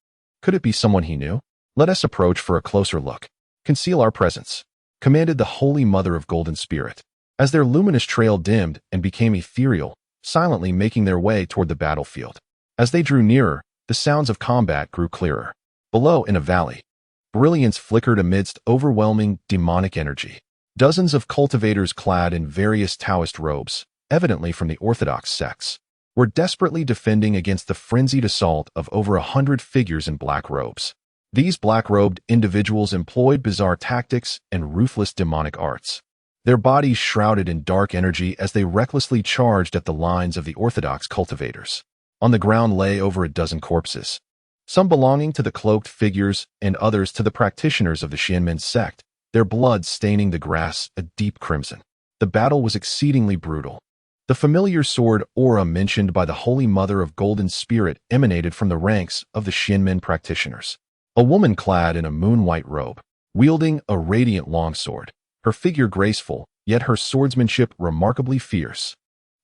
Could it be someone he knew? "Let us approach for a closer look. Conceal our presence," commanded the Holy Mother of Golden Spirit. As their luminous trail dimmed and became ethereal, silently making their way toward the battlefield. As they drew nearer, the sounds of combat grew clearer. Below, in a valley, brilliance flickered amidst overwhelming demonic energy. Dozens of cultivators clad in various Taoist robes, evidently from the orthodox sects, were desperately defending against the frenzied assault of over 100 figures in black robes. These black-robed individuals employed bizarre tactics and ruthless demonic arts. Their bodies shrouded in dark energy as they recklessly charged at the lines of the orthodox cultivators. On the ground lay over a dozen corpses, some belonging to the cloaked figures and others to the practitioners of the Xianmen sect, their blood staining the grass a deep crimson. The battle was exceedingly brutal. The familiar sword aura mentioned by the Holy Mother of Golden Spirit emanated from the ranks of the Xianmen practitioners. A woman clad in a moon-white robe, wielding a radiant longsword, her figure graceful, yet her swordsmanship remarkably fierce.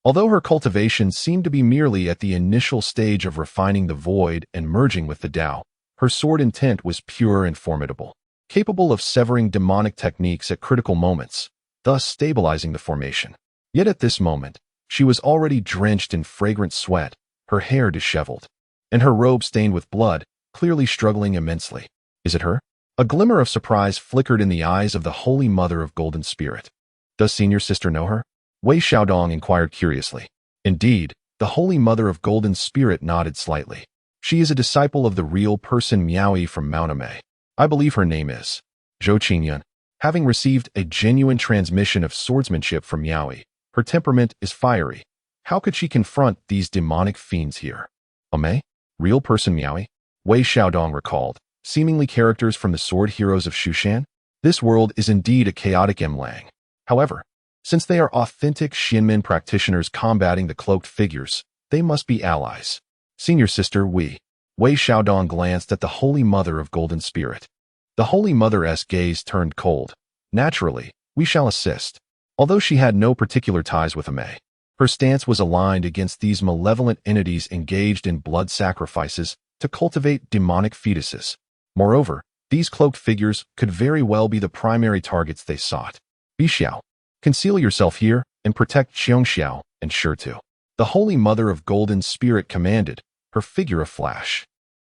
Although her cultivation seemed to be merely at the initial stage of refining the void and merging with the Tao, her sword intent was pure and formidable, capable of severing demonic techniques at critical moments, thus stabilizing the formation. Yet at this moment, she was already drenched in fragrant sweat, her hair disheveled, and her robe stained with blood, clearly struggling immensely. Is it her? A glimmer of surprise flickered in the eyes of the Holy Mother of Golden Spirit. Does Senior Sister know her? Wei Xiaodong inquired curiously. Indeed, the Holy Mother of Golden Spirit nodded slightly. She is a disciple of the real person Miaoyi from Mount Amei. I believe her name is Zhou Qingyun. Having received a genuine transmission of swordsmanship from Miaoyi, her temperament is fiery. How could she confront these demonic fiends here? Amei? Real person Miaoyi? Wei Xiaodong recalled, seemingly characters from the sword heroes of Shushan? This world is indeed a chaotic Mlang. However, since they are authentic Xianmen practitioners combating the cloaked figures, they must be allies. Senior Sister Wei Xiaodong glanced at the Holy Mother of Golden Spirit. The Holy Mother's gaze turned cold. Naturally, we shall assist. Although she had no particular ties with Amei, her stance was aligned against these malevolent entities engaged in blood sacrifices to cultivate demonic fetuses. Moreover, these cloaked figures could very well be the primary targets they sought. Bixiao, conceal yourself here and protect Xiongxiao and Shitu. The Holy Mother of Golden Spirit commanded, her figure aflash,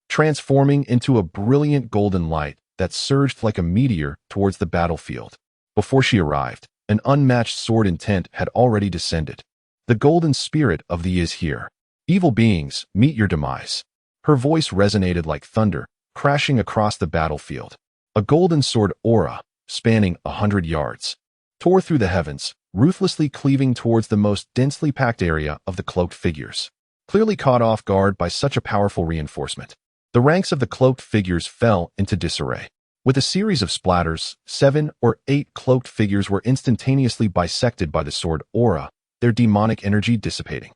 transforming into a brilliant golden light that surged like a meteor towards the battlefield. Before she arrived, an unmatched sword intent had already descended. The Golden Spirit of the is here. Evil beings, meet your demise. Her voice resonated like thunder, crashing across the battlefield. A golden sword aura, spanning 100 yards, tore through the heavens, ruthlessly cleaving towards the most densely packed area of the cloaked figures. Clearly caught off guard by such a powerful reinforcement, the ranks of the cloaked figures fell into disarray. With a series of splatters, 7 or 8 cloaked figures were instantaneously bisected by the sword aura, their demonic energy dissipating.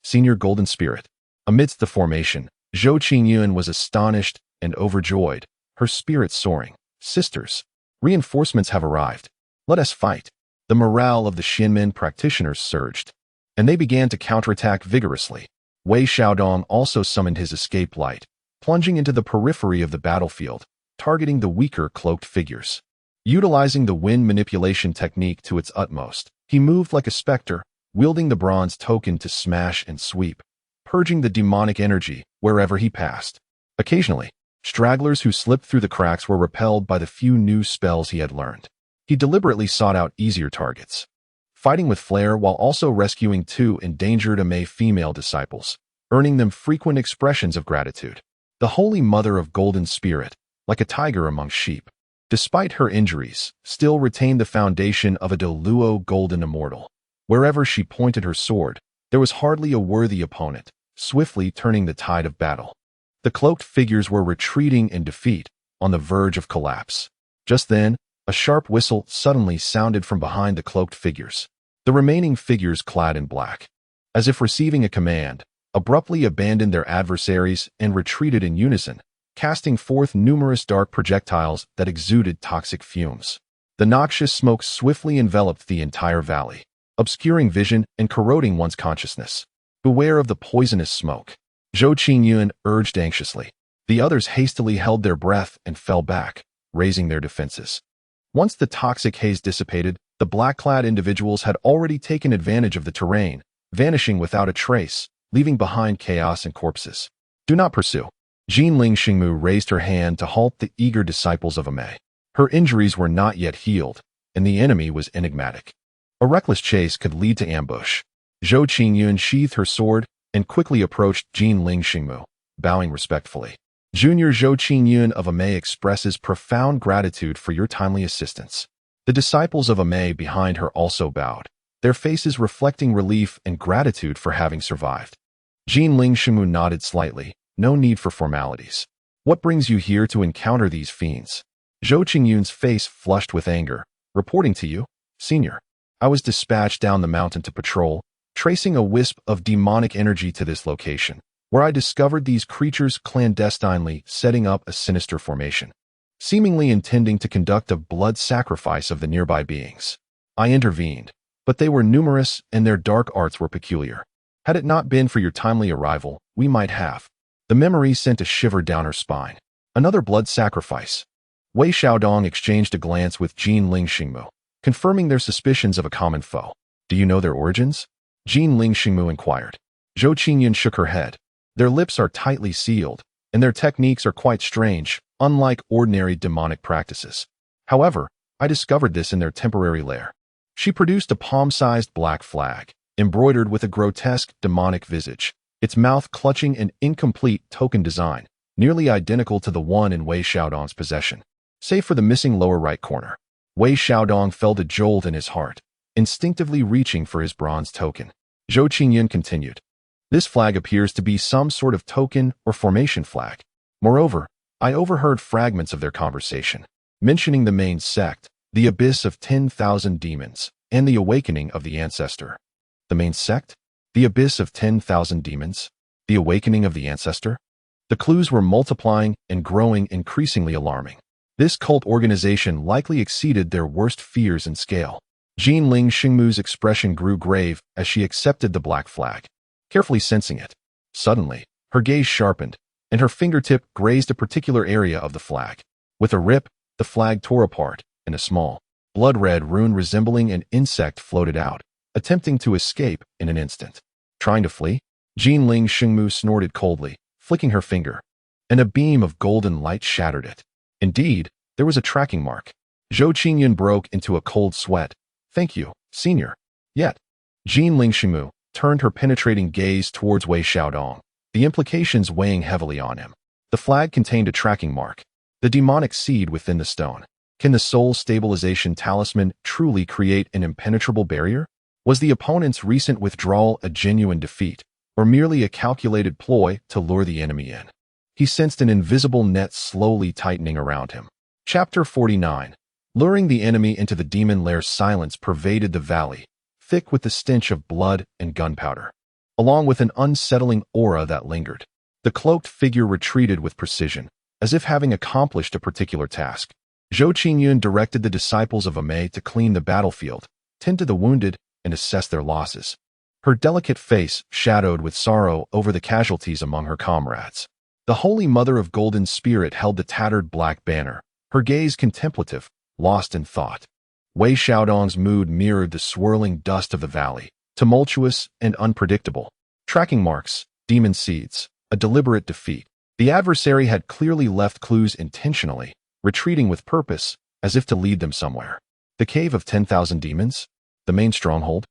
Senior Golden Spirit. Amidst the formation, Zhou Qingyun was astonished and overjoyed, her spirit soaring. Sisters, reinforcements have arrived. Let us fight. The morale of the Xianmen practitioners surged, and they began to counterattack vigorously. Wei Xiaodong also summoned his escape light, plunging into the periphery of the battlefield, targeting the weaker cloaked figures. Utilizing the wind manipulation technique to its utmost, he moved like a specter, wielding the bronze token to smash and sweep, purging the demonic energy wherever he passed. Occasionally, stragglers who slipped through the cracks were repelled by the few new spells he had learned. He deliberately sought out easier targets, fighting with flair while also rescuing 2 endangered Amei female disciples, earning them frequent expressions of gratitude. The Holy Mother of Golden Spirit, like a tiger among sheep, despite her injuries, still retained the foundation of a Deluo golden immortal. Wherever she pointed her sword, there was hardly a worthy opponent, swiftly turning the tide of battle. The cloaked figures were retreating in defeat, on the verge of collapse. Just then, a sharp whistle suddenly sounded from behind the cloaked figures. The remaining figures clad in black, as if receiving a command, abruptly abandoned their adversaries and retreated in unison, casting forth numerous dark projectiles that exuded toxic fumes. The noxious smoke swiftly enveloped the entire valley, obscuring vision and corroding one's consciousness. Beware of the poisonous smoke, Zhou Qingyun urged anxiously. The others hastily held their breath and fell back, raising their defenses. Once the toxic haze dissipated, the black-clad individuals had already taken advantage of the terrain, vanishing without a trace, leaving behind chaos and corpses. Do not pursue. Jinling Xingmu raised her hand to halt the eager disciples of Amei. Her injuries were not yet healed, and the enemy was enigmatic. A reckless chase could lead to ambush. Zhou Qingyun sheathed her sword and quickly approached Jinling Xingmu, bowing respectfully. Junior Zhou Qingyun of Amei expresses profound gratitude for your timely assistance. The disciples of Amei behind her also bowed, their faces reflecting relief and gratitude for having survived. Jin Ling Shimu nodded slightly. No need for formalities. What brings you here to encounter these fiends? Zhou Qingyun's face flushed with anger. Reporting to you, Senior. I was dispatched down the mountain to patrol, tracing a wisp of demonic energy to this location, where I discovered these creatures clandestinely setting up a sinister formation, seemingly intending to conduct a blood sacrifice of the nearby beings. I intervened, but they were numerous and their dark arts were peculiar. Had it not been for your timely arrival, we might have. The memory sent a shiver down her spine. Another blood sacrifice. Wei Xiaodong exchanged a glance with Jin Ling Xingmu, confirming their suspicions of a common foe. Do you know their origins? Jin Ling Xingmu inquired. Zhou Qingyun shook her head. Their lips are tightly sealed, and their techniques are quite strange, unlike ordinary demonic practices. However, I discovered this in their temporary lair. She produced a palm-sized black flag, embroidered with a grotesque demonic visage, its mouth clutching an incomplete token design, nearly identical to the one in Wei Xiaodong's possession, save for the missing lower right corner. Wei Xiaodong felt a jolt in his heart, instinctively reaching for his bronze token. Zhou Qingyun continued. This flag appears to be some sort of token or formation flag. Moreover, I overheard fragments of their conversation, mentioning the main sect, the abyss of 10,000 demons, and the awakening of the ancestor. The main sect? The abyss of 10,000 demons? The awakening of the ancestor? The clues were multiplying and growing increasingly alarming. This cult organization likely exceeded their worst fears in scale. Jin Ling Xingmu's expression grew grave as she accepted the black flag, carefully sensing it. Suddenly, her gaze sharpened, and her fingertip grazed a particular area of the flag. With a rip, the flag tore apart, and a small, blood-red rune resembling an insect floated out, attempting to escape in an instant. Trying to flee? Jin Ling Xingmu snorted coldly, flicking her finger, and a beam of golden light shattered it. Indeed, there was a tracking mark. Zhou Qingyun broke into a cold sweat. Thank you, Senior. Yet, Jin Ling Xingmu turned her penetrating gaze towards Wei Xiaodong, the implications weighing heavily on him. The flag contained a tracking mark, the demonic seed within the stone. Can the soul stabilization talisman truly create an impenetrable barrier? Was the opponent's recent withdrawal a genuine defeat, or merely a calculated ploy to lure the enemy in? He sensed an invisible net slowly tightening around him. Chapter 49. Luring the enemy into the demon lair. Silence pervaded the valley, thick with the stench of blood and gunpowder, along with an unsettling aura that lingered. The cloaked figure retreated with precision, as if having accomplished a particular task. Zhou Qingyun directed the disciples of Amei to clean the battlefield, tend to the wounded, and assess their losses. Her delicate face shadowed with sorrow over the casualties among her comrades. The Holy Mother of Golden Spirit held the tattered black banner, her gaze contemplative, lost in thought. Wei Xiaodong's mood mirrored the swirling dust of the valley, tumultuous and unpredictable. Tracking marks, demon seeds, a deliberate defeat. The adversary had clearly left clues intentionally, retreating with purpose, as if to lead them somewhere. The cave of 10,000 demons? The main stronghold?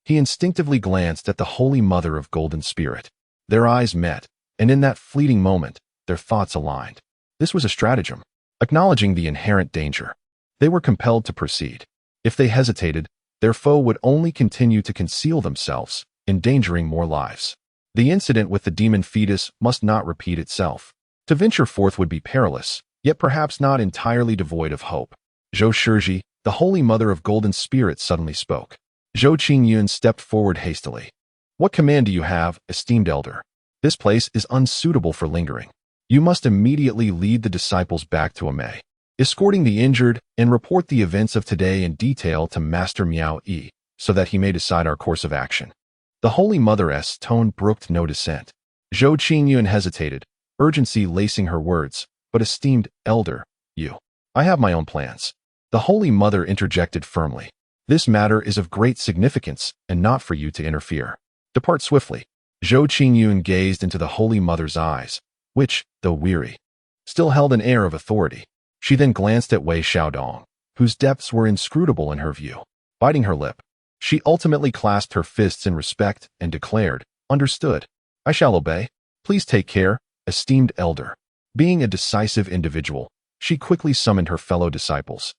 He instinctively glanced at the Holy Mother of Golden Spirit. Their eyes met, and in that fleeting moment, their thoughts aligned. This was a stratagem. Acknowledging the inherent danger, they were compelled to proceed. If they hesitated, their foe would only continue to conceal themselves, endangering more lives. The incident with the demon fetus must not repeat itself. To venture forth would be perilous, yet perhaps not entirely devoid of hope. Zhou Shizhi, the Holy Mother of Golden Spirit, suddenly spoke. Zhou Qingyun stepped forward hastily. What command do you have, esteemed elder? This place is unsuitable for lingering. You must immediately lead the disciples back to Amei, escorting the injured, and report the events of today in detail to Master Miao Yi, so that he may decide our course of action. The Holy Mother's tone brooked no dissent. Zhou Qingyun hesitated, urgency lacing her words. But esteemed elder, I have my own plans. The Holy Mother interjected firmly. This matter is of great significance, and not for you to interfere. Depart swiftly. Zhou Qingyun gazed into the Holy Mother's eyes, which, though weary, still held an air of authority. She then glanced at Wei Xiaodong, whose depths were inscrutable in her view. Biting her lip, she ultimately clasped her fists in respect and declared, Understood. I shall obey. Please take care, esteemed elder. Being a decisive individual, she quickly summoned her fellow disciples,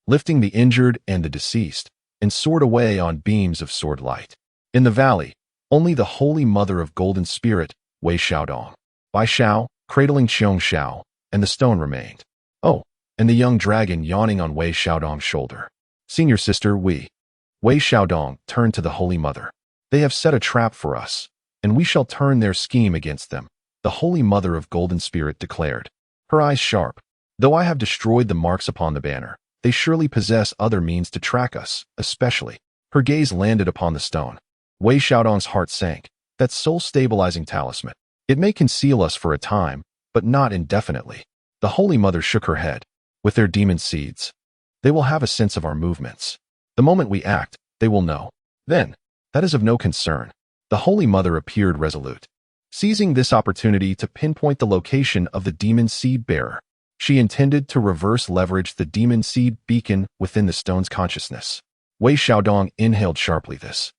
lifting the injured and the deceased, and soared away on beams of sword light. In the valley, only the Holy Mother of Golden Spirit, Wei Xiaodong, Bai Xiao, cradling Qiong Xiao, and the stone remained. Oh, and the young dragon yawning on Wei Xiaodong's shoulder. Senior sister Wei Xiaodong turned to the Holy Mother. They have set a trap for us, and we shall turn their scheme against them, the Holy Mother of Golden Spirit declared, her eyes sharp. Though I have destroyed the marks upon the banner, they surely possess other means to track us, especially. Her gaze landed upon the stone. Wei Xiaodong's heart sank. That soul-stabilizing talisman. It may conceal us for a time, but not indefinitely. The Holy Mother shook her head. With their demon seeds, they will have a sense of our movements. The moment we act, they will know. Then, that is of no concern. The Holy Mother appeared resolute, seizing this opportunity to pinpoint the location of the demon seed bearer. She intended to reverse leverage the demon seed beacon within the stone's consciousness. Wei Xiaodong inhaled sharply. This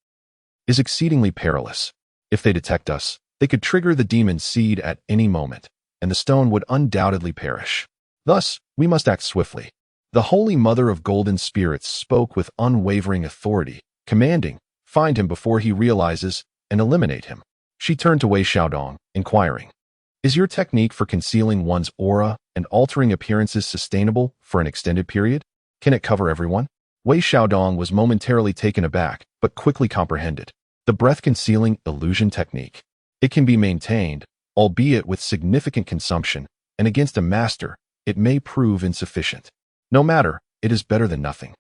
is exceedingly perilous. If they detect us, they could trigger the demon seed at any moment, and the stone would undoubtedly perish. Thus, we must act swiftly. The Holy Mother of Golden Spirits spoke with unwavering authority, commanding, find him before he realizes, and eliminate him. She turned to Wei Xiaodong, inquiring, is your technique for concealing one's aura and altering appearances sustainable for an extended period? Can it cover everyone? Wei Xiaodong was momentarily taken aback, but quickly comprehended. The breath-concealing illusion technique. It can be maintained, albeit with significant consumption, and against a master, it may prove insufficient. No matter, it is better than nothing,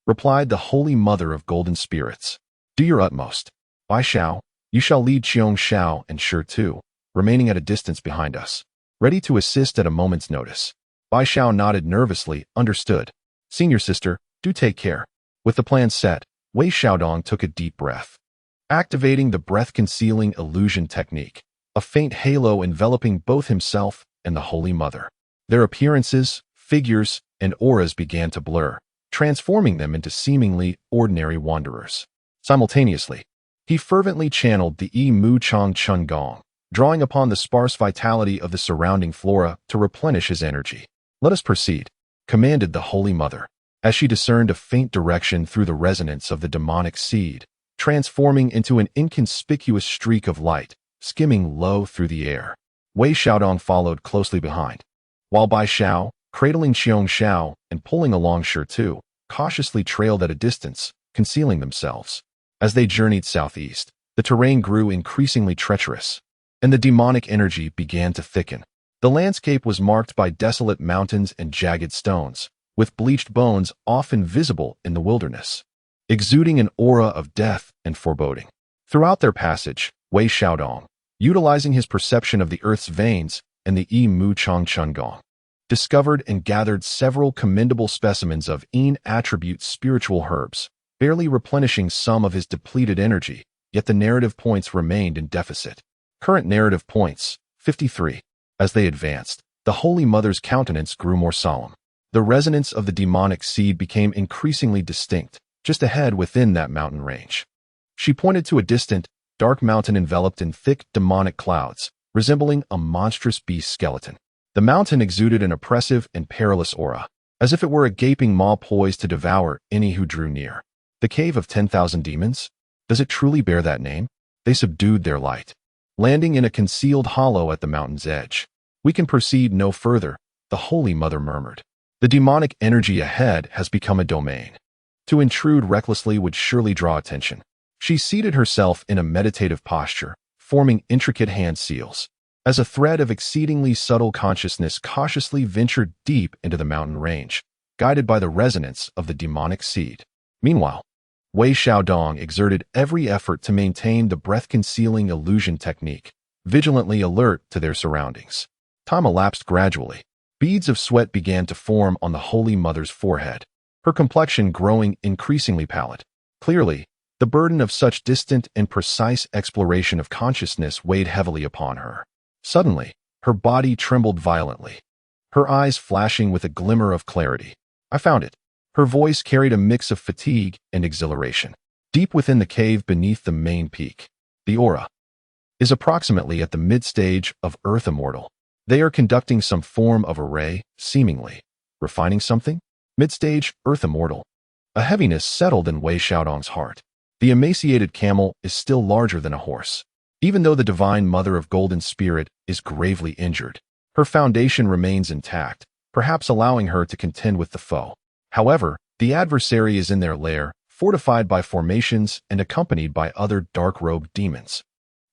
replied the Holy Mother of Golden Spirits. Do your utmost. Bai Xiao, you shall lead Qiong Xiao and Shi Tu, remaining at a distance behind us, ready to assist at a moment's notice. Bai Xiao nodded nervously, understood. Senior sister, do take care. With the plan set, Wei Xiaodong took a deep breath. Activating the breath-concealing illusion technique, a faint halo enveloping both himself and the Holy Mother. Their appearances, figures, and auras began to blur, transforming them into seemingly ordinary wanderers. Simultaneously, he fervently channeled the Yi Mu Chang Chun Gong, drawing upon the sparse vitality of the surrounding flora to replenish his energy. Let us proceed, commanded the Holy Mother, as she discerned a faint direction through the resonance of the demonic seed, transforming into an inconspicuous streak of light, skimming low through the air. Wei Xiaodong followed closely behind, while Bai Xiao, cradling Qiong Xiao and pulling along Shi Tu, cautiously trailed at a distance, concealing themselves. As they journeyed southeast, the terrain grew increasingly treacherous, and the demonic energy began to thicken. The landscape was marked by desolate mountains and jagged stones, with bleached bones often visible in the wilderness, exuding an aura of death and foreboding. Throughout their passage, Wei Xiaodong, utilizing his perception of the earth's veins and the Yi Mu Chang Chun Gong, discovered and gathered several commendable specimens of Yin attribute spiritual herbs, barely replenishing some of his depleted energy, yet the narrative points remained in deficit. Current narrative points, 53. As they advanced, the Holy Mother's countenance grew more solemn. The resonance of the demonic seed became increasingly distinct, just ahead within that mountain range. She pointed to a distant, dark mountain enveloped in thick demonic clouds, resembling a monstrous beast skeleton. The mountain exuded an oppressive and perilous aura, as if it were a gaping maw poised to devour any who drew near. The Cave of 10,000 Demons? Does it truly bear that name? They subdued their light, landing in a concealed hollow at the mountain's edge. We can proceed no further, the Holy Mother murmured. The demonic energy ahead has become a domain. To intrude recklessly would surely draw attention. She seated herself in a meditative posture, forming intricate hand seals, as a thread of exceedingly subtle consciousness cautiously ventured deep into the mountain range, guided by the resonance of the demonic seed. Meanwhile, Wei Xiaodong exerted every effort to maintain the breath-concealing illusion technique, vigilantly alert to their surroundings. Time elapsed gradually. Beads of sweat began to form on the Holy Mother's forehead, her complexion growing increasingly pallid. Clearly, the burden of such distant and precise exploration of consciousness weighed heavily upon her. Suddenly, her body trembled violently, her eyes flashing with a glimmer of clarity. I found it. Her voice carried a mix of fatigue and exhilaration. Deep within the cave beneath the main peak, the aura is approximately at the mid-stage of Earth Immortal. They are conducting some form of array, seemingly. Refining something? Midstage, Earth Immortal. A heaviness settled in Wei Xiaodong's heart. The emaciated camel is still larger than a horse. Even though the divine mother of golden spirit is gravely injured, her foundation remains intact, perhaps allowing her to contend with the foe. However, the adversary is in their lair, fortified by formations and accompanied by other dark-robed demons.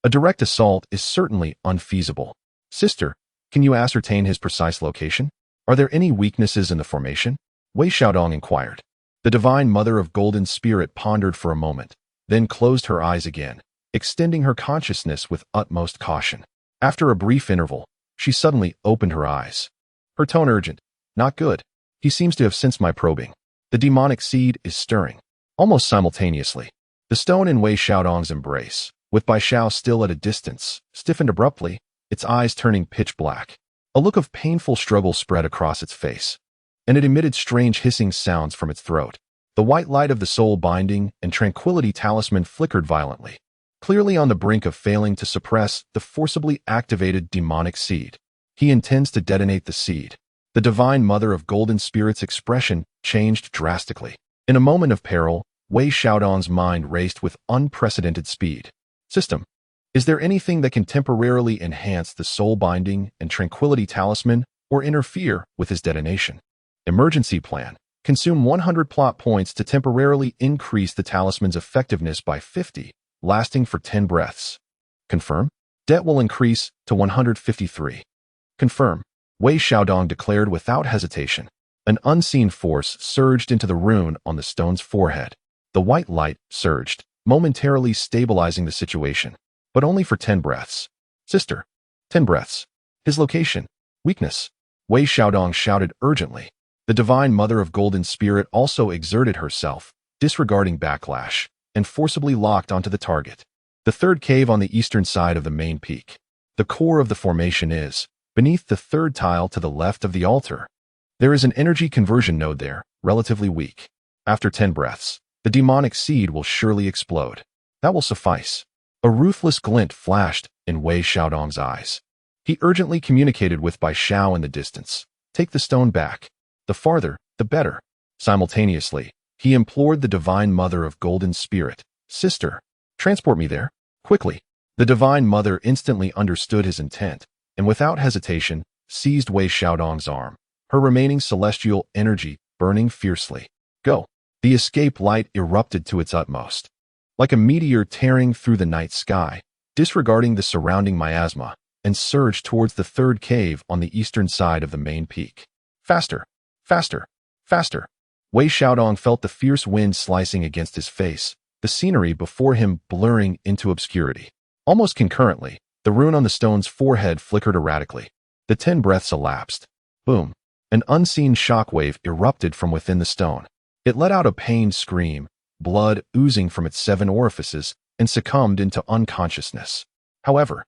A direct assault is certainly unfeasible. Sister, can you ascertain his precise location? Are there any weaknesses in the formation? Wei Xiaodong inquired. The divine mother of golden spirit pondered for a moment, then closed her eyes again, extending her consciousness with utmost caution. After a brief interval, she suddenly opened her eyes. Her tone urgent. Not good. He seems to have sensed my probing. The demonic seed is stirring. Almost simultaneously, the stone in Wei Xiaodong's embrace, with Bai Xiao still at a distance, stiffened abruptly, its eyes turning pitch black. A look of painful struggle spread across its face, and it emitted strange hissing sounds from its throat. The white light of the soul binding and tranquility talisman flickered violently, clearly on the brink of failing to suppress the forcibly activated demonic seed. He intends to detonate the seed. The divine mother of golden spirit's expression changed drastically. In a moment of peril, Wei Xiaodong's mind raced with unprecedented speed. System. Is there anything that can temporarily enhance the soul binding and tranquility talisman or interfere with his detonation? Emergency plan. Consume 100 plot points to temporarily increase the talisman's effectiveness by 50, lasting for 10 breaths. Confirm. Debt will increase to 153. Confirm. Wei Xiaodong declared without hesitation. An unseen force surged into the rune on the stone's forehead. The white light surged, momentarily stabilizing the situation, but only for 10 breaths. Sister. 10 breaths. His location. Weakness. Wei Xiaodong shouted urgently. The divine mother of golden spirit also exerted herself, disregarding backlash, and forcibly locked onto the target. The third cave on the eastern side of the main peak. The core of the formation is beneath the third tile to the left of the altar. There is an energy conversion node there, relatively weak. After 10 breaths, the demonic seed will surely explode. That will suffice. A ruthless glint flashed in Wei Xiaodong's eyes. He urgently communicated with Bai Xiao in the distance. Take the stone back. The farther, the better. Simultaneously, he implored the divine mother of golden spirit. Sister, transport me there, quickly. The divine mother instantly understood his intent, and without hesitation, seized Wei Xiaodong's arm, her remaining celestial energy burning fiercely. Go. The escape light erupted to its utmost, like a meteor tearing through the night sky, disregarding the surrounding miasma, and surged towards the third cave on the eastern side of the main peak. Faster, faster, faster. Wei Xiaodong felt the fierce wind slicing against his face, the scenery before him blurring into obscurity. Almost concurrently, the rune on the stone's forehead flickered erratically. The 10 breaths elapsed. Boom. An unseen shockwave erupted from within the stone. It let out a pained scream, blood oozing from its 7 orifices, and succumbed into unconsciousness. However,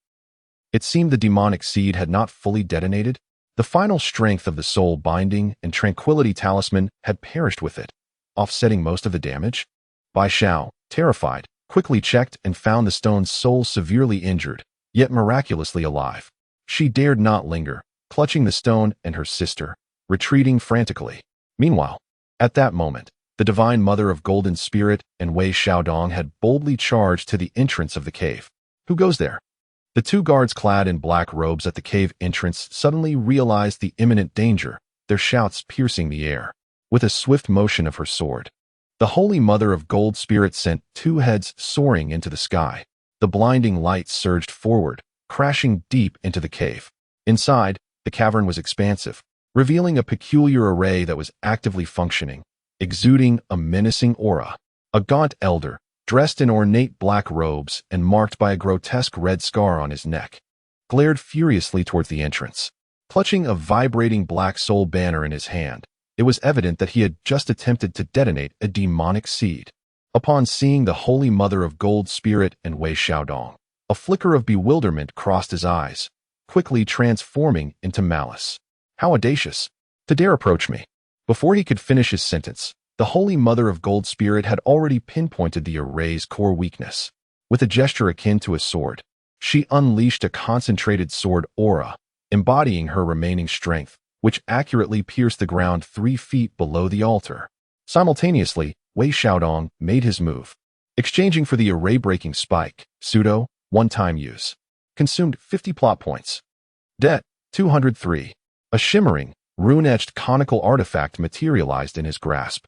it seemed the demonic seed had not fully detonated. The final strength of the soul binding and tranquility talisman had perished with it, offsetting most of the damage. Bai Xiao, terrified, quickly checked and found the stone's soul severely injured, yet miraculously alive. She dared not linger, clutching the stone and her sister, retreating frantically. Meanwhile, at that moment, the divine mother of golden spirit and Wei Xiaodong had boldly charged to the entrance of the cave. Who goes there? The 2 guards clad in black robes at the cave entrance suddenly realized the imminent danger, their shouts piercing the air. With a swift motion of her sword, the Holy Mother of Gold Spirit sent 2 heads soaring into the sky. The blinding light surged forward, crashing deep into the cave. Inside, the cavern was expansive, revealing a peculiar array that was actively functioning, exuding a menacing aura. A gaunt elder, dressed in ornate black robes and marked by a grotesque red scar on his neck, glared furiously towards the entrance. Clutching a vibrating black soul banner in his hand, it was evident that he had just attempted to detonate a demonic seed. Upon seeing the Holy Mother of Gold Spirit and Wei Xiaodong, a flicker of bewilderment crossed his eyes, quickly transforming into malice. How audacious! To dare approach me! Before he could finish his sentence, the Holy Mother of Gold Spirit had already pinpointed the array's core weakness. With a gesture akin to a sword, she unleashed a concentrated sword aura, embodying her remaining strength, which accurately pierced the ground 3 feet below the altar. Simultaneously, Wei Xiaodong made his move, exchanging for the array-breaking spike, pseudo, one-time use. Consumed 50 plot points. Det. 203. A shimmering, rune-etched conical artifact materialized in his grasp,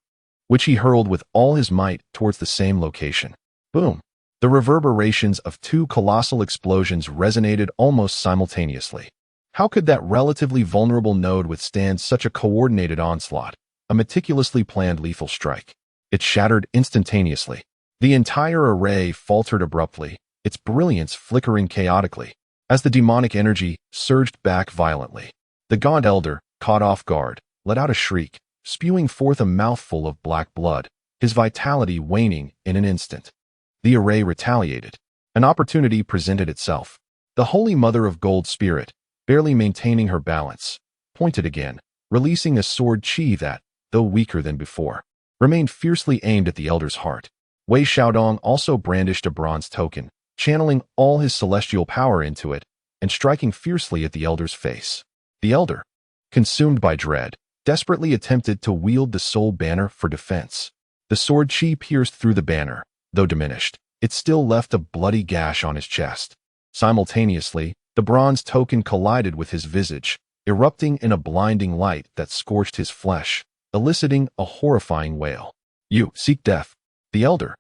which he hurled with all his might towards the same location. Boom! The reverberations of 2 colossal explosions resonated almost simultaneously. How could that relatively vulnerable node withstand such a coordinated onslaught, a meticulously planned lethal strike? It shattered instantaneously. The entire array faltered abruptly, its brilliance flickering chaotically, as the demonic energy surged back violently. The gaunt elder, caught off guard, let out a shriek, spewing forth a mouthful of black blood, his vitality waning in an instant. The array retaliated. An opportunity presented itself. The Holy Mother of Gold Spirit, barely maintaining her balance, pointed again, releasing a sword chi that, though weaker than before, remained fiercely aimed at the elder's heart. Wei Xiaodong also brandished a bronze token, channeling all his celestial power into it and striking fiercely at the elder's face. The elder, consumed by dread, desperately attempted to wield the soul banner for defense. The sword chi pierced through the banner. Though diminished, it still left a bloody gash on his chest. Simultaneously, the bronze token collided with his visage, erupting in a blinding light that scorched his flesh, eliciting a horrifying wail. "You seek death." The elder,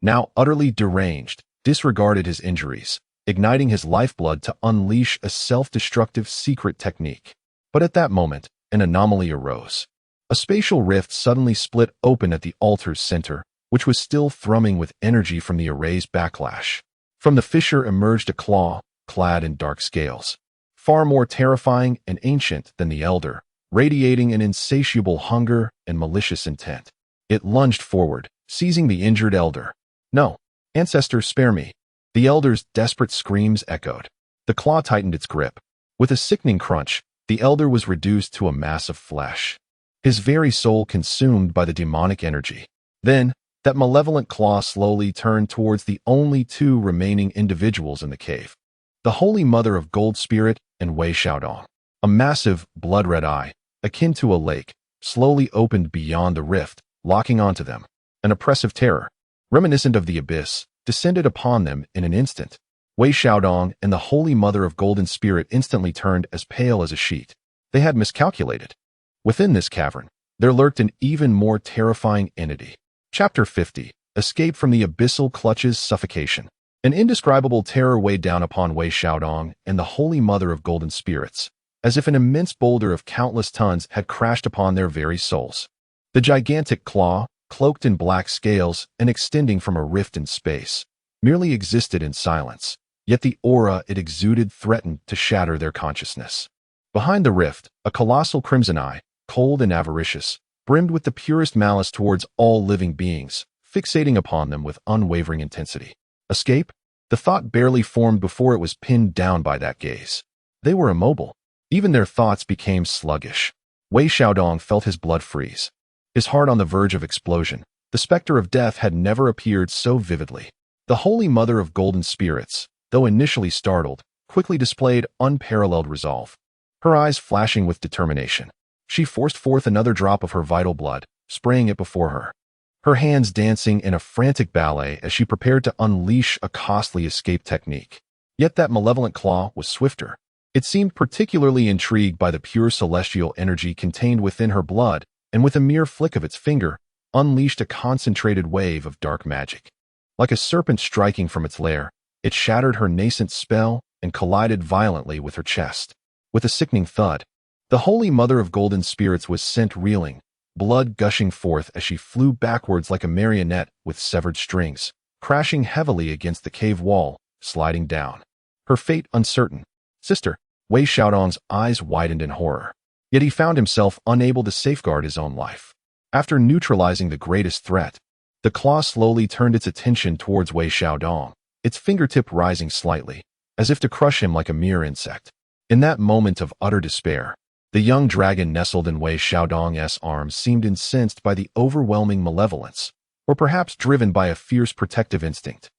now utterly deranged, disregarded his injuries, igniting his lifeblood to unleash a self-destructive secret technique. But at that moment, an anomaly arose. A spatial rift suddenly split open at the altar's center, which was still thrumming with energy from the array's backlash. From the fissure emerged a claw, clad in dark scales, far more terrifying and ancient than the elder, radiating an insatiable hunger and malicious intent. It lunged forward, seizing the injured elder. "No, ancestor, spare me." The elder's desperate screams echoed. The claw tightened its grip. With a sickening crunch, the elder was reduced to a mass of flesh, his very soul consumed by the demonic energy. Then, that malevolent claw slowly turned towards the only 2 remaining individuals in the cave. The Holy Mother of Gold Spirit and Wei Xiaodong. A massive, blood-red eye, akin to a lake, slowly opened beyond the rift, locking onto them. An oppressive terror, reminiscent of the abyss, descended upon them in an instant. Wei Xiaodong and the Holy Mother of Golden Spirit instantly turned as pale as a sheet. They had miscalculated. Within this cavern, there lurked an even more terrifying entity. Chapter 50. Escape from the abyssal clutches suffocation. An indescribable terror weighed down upon Wei Xiaodong and the Holy Mother of Golden Spirits, as if an immense boulder of countless tons had crashed upon their very souls. The gigantic claw, cloaked in black scales and extending from a rift in space, merely existed in silence, yet the aura it exuded threatened to shatter their consciousness. Behind the rift, a colossal crimson eye, cold and avaricious, brimmed with the purest malice towards all living beings, fixating upon them with unwavering intensity. Escape? The thought barely formed before it was pinned down by that gaze. They were immobile. Even their thoughts became sluggish. Wei Xiaodong felt his blood freeze, his heart on the verge of explosion. The specter of death had never appeared so vividly. The Holy Mother of Golden Spirits, though initially startled, quickly displayed unparalleled resolve. Her eyes flashing with determination, she forced forth another drop of her vital blood, spraying it before her. Her hands dancing in a frantic ballet as she prepared to unleash a costly escape technique. Yet that malevolent claw was swifter. It seemed particularly intrigued by the pure celestial energy contained within her blood, and with a mere flick of its finger, unleashed a concentrated wave of dark magic. Like a serpent striking from its lair, it shattered her nascent spell and collided violently with her chest. With a sickening thud, the Holy Mother of Golden Spirits was sent reeling, blood gushing forth as she flew backwards like a marionette with severed strings, crashing heavily against the cave wall, sliding down. Her fate uncertain. "Sister," Wei Xiaodong's eyes widened in horror. Yet he found himself unable to safeguard his own life. After neutralizing the greatest threat, the claw slowly turned its attention towards Wei Xiaodong, its fingertip rising slightly, as if to crush him like a mere insect. In that moment of utter despair, the young dragon nestled in Wei Xiaodong's arms seemed incensed by the overwhelming malevolence, or perhaps driven by a fierce protective instinct.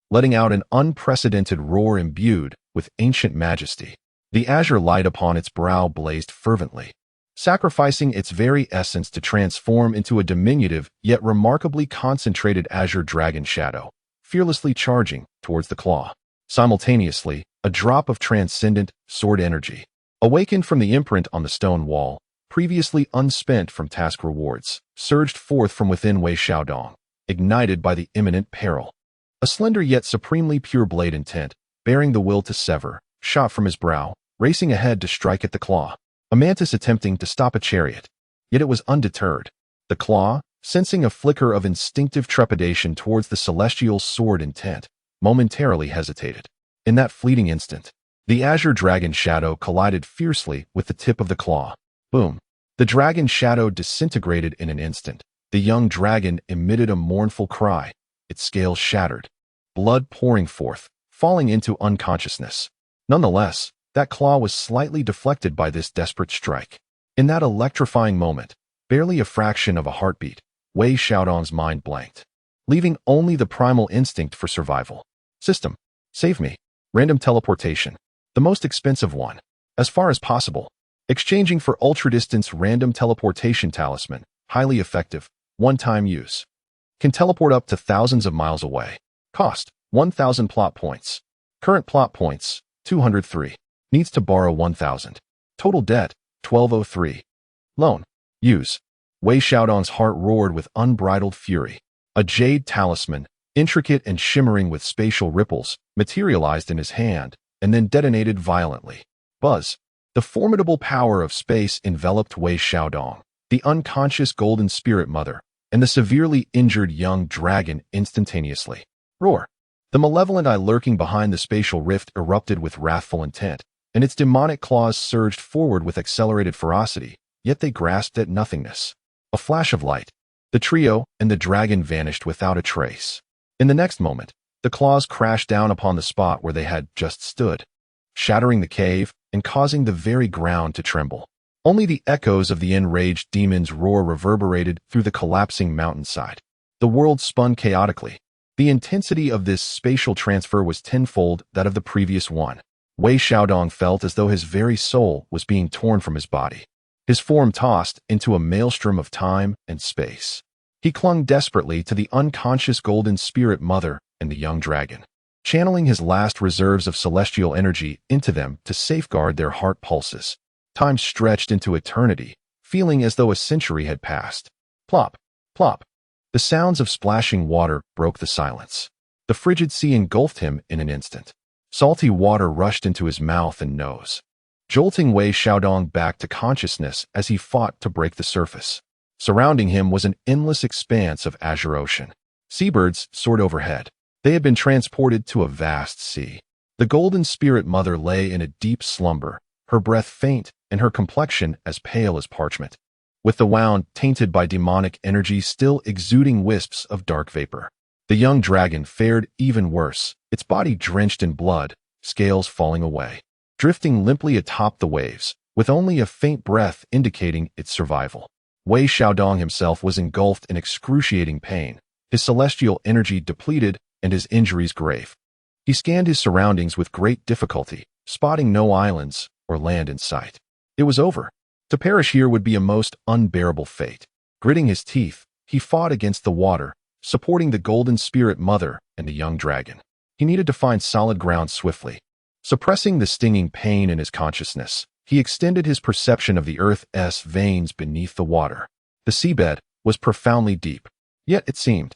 Letting out an unprecedented roar imbued with ancient majesty, The azure light upon its brow blazed fervently, sacrificing its very essence to transform into a diminutive yet remarkably concentrated azure dragon shadow, fearlessly charging towards the claw. Simultaneously, a drop of transcendent sword energy, awakened from the imprint on the stone wall, previously unspent from task rewards, surged forth from within Wei Xiaodong, ignited by the imminent peril. A slender yet supremely pure blade intent, bearing the will to sever, shot from his brow, racing ahead to strike at the claw. A mantis attempting to stop a chariot. Yet it was undeterred. The claw, sensing a flicker of instinctive trepidation towards the celestial sword intent, momentarily hesitated. In that fleeting instant, the azure dragon shadow collided fiercely with the tip of the claw. Boom! The dragon shadow disintegrated in an instant. The young dragon emitted a mournful cry, its scales shattered, blood pouring forth, falling into unconsciousness. Nonetheless, that claw was slightly deflected by this desperate strike. In that electrifying moment, barely a fraction of a heartbeat, Wei Xiaodong's mind blanked, leaving only the primal instinct for survival. System. Save me. Random teleportation. The most expensive one. As far as possible. Exchanging for ultra-distance random teleportation talisman. Highly effective. One-time use. Can teleport up to thousands of miles away. Cost. 1,000 plot points. Current plot points. 203. Needs to borrow 1,000. Total debt. 1203. Loan. Use. Wei Xiaodong's heart roared with unbridled fury. A jade talisman, intricate and shimmering with spatial ripples, materialized in his hand, and then detonated violently. Buzz. The formidable power of space enveloped Wei Xiaodong, the unconscious golden spirit mother, and the severely injured young dragon instantaneously. Roar. The malevolent eye lurking behind the spatial rift erupted with wrathful intent, and its demonic claws surged forward with accelerated ferocity, yet they grasped at nothingness. A flash of light. The trio and the dragon vanished without a trace. In the next moment, the claws crashed down upon the spot where they had just stood, shattering the cave and causing the very ground to tremble. Only the echoes of the enraged demon's roar reverberated through the collapsing mountainside. The world spun chaotically. The intensity of this spatial transfer was tenfold that of the previous one. Wei Xiaodong felt as though his very soul was being torn from his body, his form tossed into a maelstrom of time and space. He clung desperately to the unconscious golden spirit mother and the young dragon, channeling his last reserves of celestial energy into them to safeguard their heart pulses. Time stretched into eternity, feeling as though a century had passed. Plop, plop. The sounds of splashing water broke the silence. The frigid sea engulfed him in an instant. Salty water rushed into his mouth and nose, jolting Wei Xiaodong back to consciousness as he fought to break the surface. Surrounding him was an endless expanse of azure ocean. Seabirds soared overhead. They had been transported to a vast sea. The golden spirit mother lay in a deep slumber, her breath faint and her complexion as pale as parchment, with the wound tainted by demonic energy still exuding wisps of dark vapor. The young dragon fared even worse, its body drenched in blood, scales falling away, drifting limply atop the waves, with only a faint breath indicating its survival. Wei Xiaodong himself was engulfed in excruciating pain, his celestial energy depleted and his injuries grave. He scanned his surroundings with great difficulty, spotting no islands or land in sight. It was over. To perish here would be a most unbearable fate. Gritting his teeth, he fought against the water, supporting the golden spirit mother and the young dragon. He needed to find solid ground swiftly. Suppressing the stinging pain in his consciousness, he extended his perception of the Earth's veins beneath the water. The seabed was profoundly deep, yet it seemed,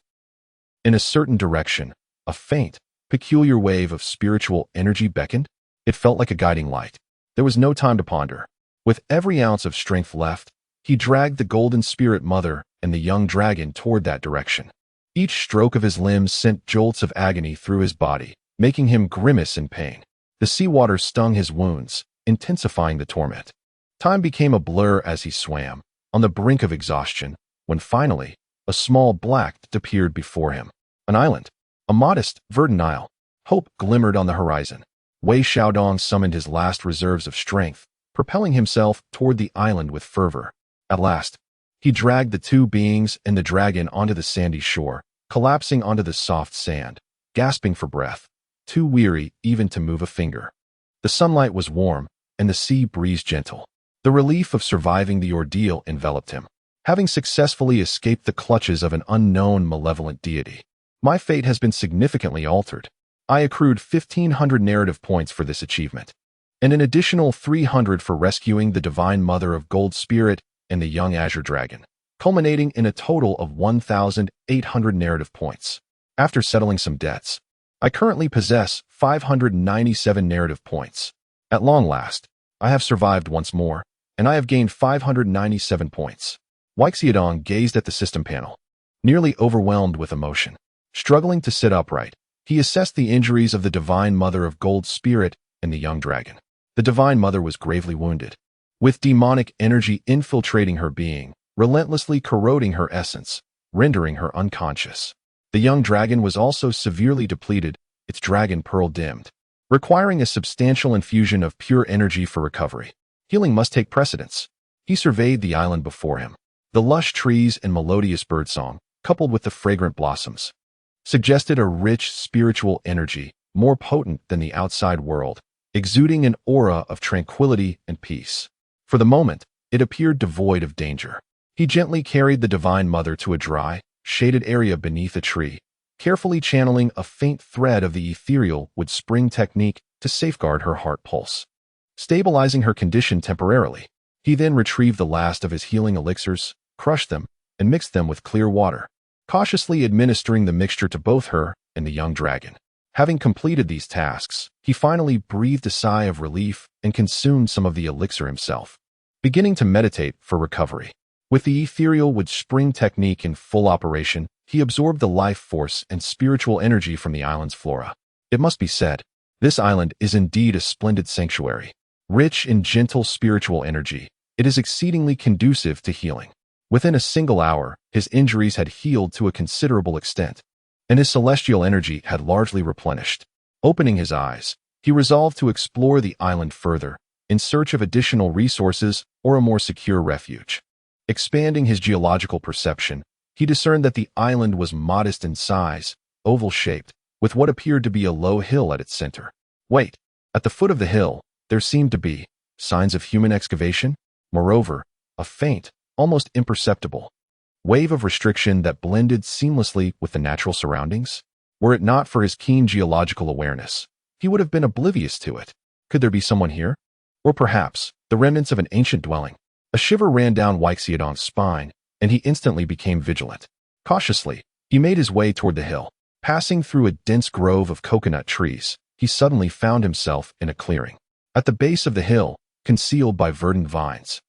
in a certain direction, a faint, peculiar wave of spiritual energy beckoned. It felt like a guiding light. There was no time to ponder. With every ounce of strength left, he dragged the golden spirit mother and the young dragon toward that direction. Each stroke of his limbs sent jolts of agony through his body, making him grimace in pain. The seawater stung his wounds, intensifying the torment. Time became a blur as he swam, on the brink of exhaustion, when finally, a small black appeared before him. An island. A modest, verdant isle. Hope glimmered on the horizon. Wei Xiaodong summoned his last reserves of strength, propelling himself toward the island with fervor. At last, he dragged the two beings and the dragon onto the sandy shore, collapsing onto the soft sand, gasping for breath, too weary even to move a finger. The sunlight was warm, and the sea breeze gentle. The relief of surviving the ordeal enveloped him. Having successfully escaped the clutches of an unknown malevolent deity, my fate has been significantly altered. I accrued 1,500 narrative points for this achievement, and an additional 300 for rescuing the Divine Mother of Gold Spirit and the young Azure Dragon, culminating in a total of 1,800 narrative points. After settling some debts, I currently possess 597 narrative points. At long last, I have survived once more, and I have gained 597 points. Weixiadong gazed at the system panel, nearly overwhelmed with emotion. Struggling to sit upright, he assessed the injuries of the Divine Mother of Gold Spirit and the young dragon. The Divine Mother was gravely wounded, with demonic energy infiltrating her being, relentlessly corroding her essence, rendering her unconscious. The young dragon was also severely depleted, its dragon pearl dimmed, requiring a substantial infusion of pure energy for recovery. Healing must take precedence. He surveyed the island before him. The lush trees and melodious birdsong, coupled with the fragrant blossoms, suggested a rich spiritual energy, more potent than the outside world, exuding an aura of tranquility and peace. For the moment, it appeared devoid of danger. He gently carried the Divine Mother to a dry, shaded area beneath a tree, carefully channeling a faint thread of the ethereal wood spring technique to safeguard her heart pulse, stabilizing her condition temporarily. He then retrieved the last of his healing elixirs, crushed them, and mixed them with clear water, cautiously administering the mixture to both her and the young dragon. Having completed these tasks, he finally breathed a sigh of relief and consumed some of the elixir himself, beginning to meditate for recovery. With the ethereal wood spring technique in full operation, he absorbed the life force and spiritual energy from the island's flora. It must be said, this island is indeed a splendid sanctuary. Rich in gentle spiritual energy, it is exceedingly conducive to healing. Within a single hour, his injuries had healed to a considerable extent, and his celestial energy had largely replenished. Opening his eyes, he resolved to explore the island further, in search of additional resources or a more secure refuge. Expanding his geological perception, he discerned that the island was modest in size, oval-shaped, with what appeared to be a low hill at its center. Wait, at the foot of the hill, there seemed to be signs of human excavation. Moreover, a faint, almost imperceptible wave of restriction that blended seamlessly with the natural surroundings. Were it not for his keen geological awareness, he would have been oblivious to it. Could there be someone here? Or perhaps the remnants of an ancient dwelling? A shiver ran down Weixiadong's spine, and he instantly became vigilant. Cautiously, he made his way toward the hill. Passing through a dense grove of coconut trees, he suddenly found himself in a clearing. At the base of the hill, concealed by verdant vines,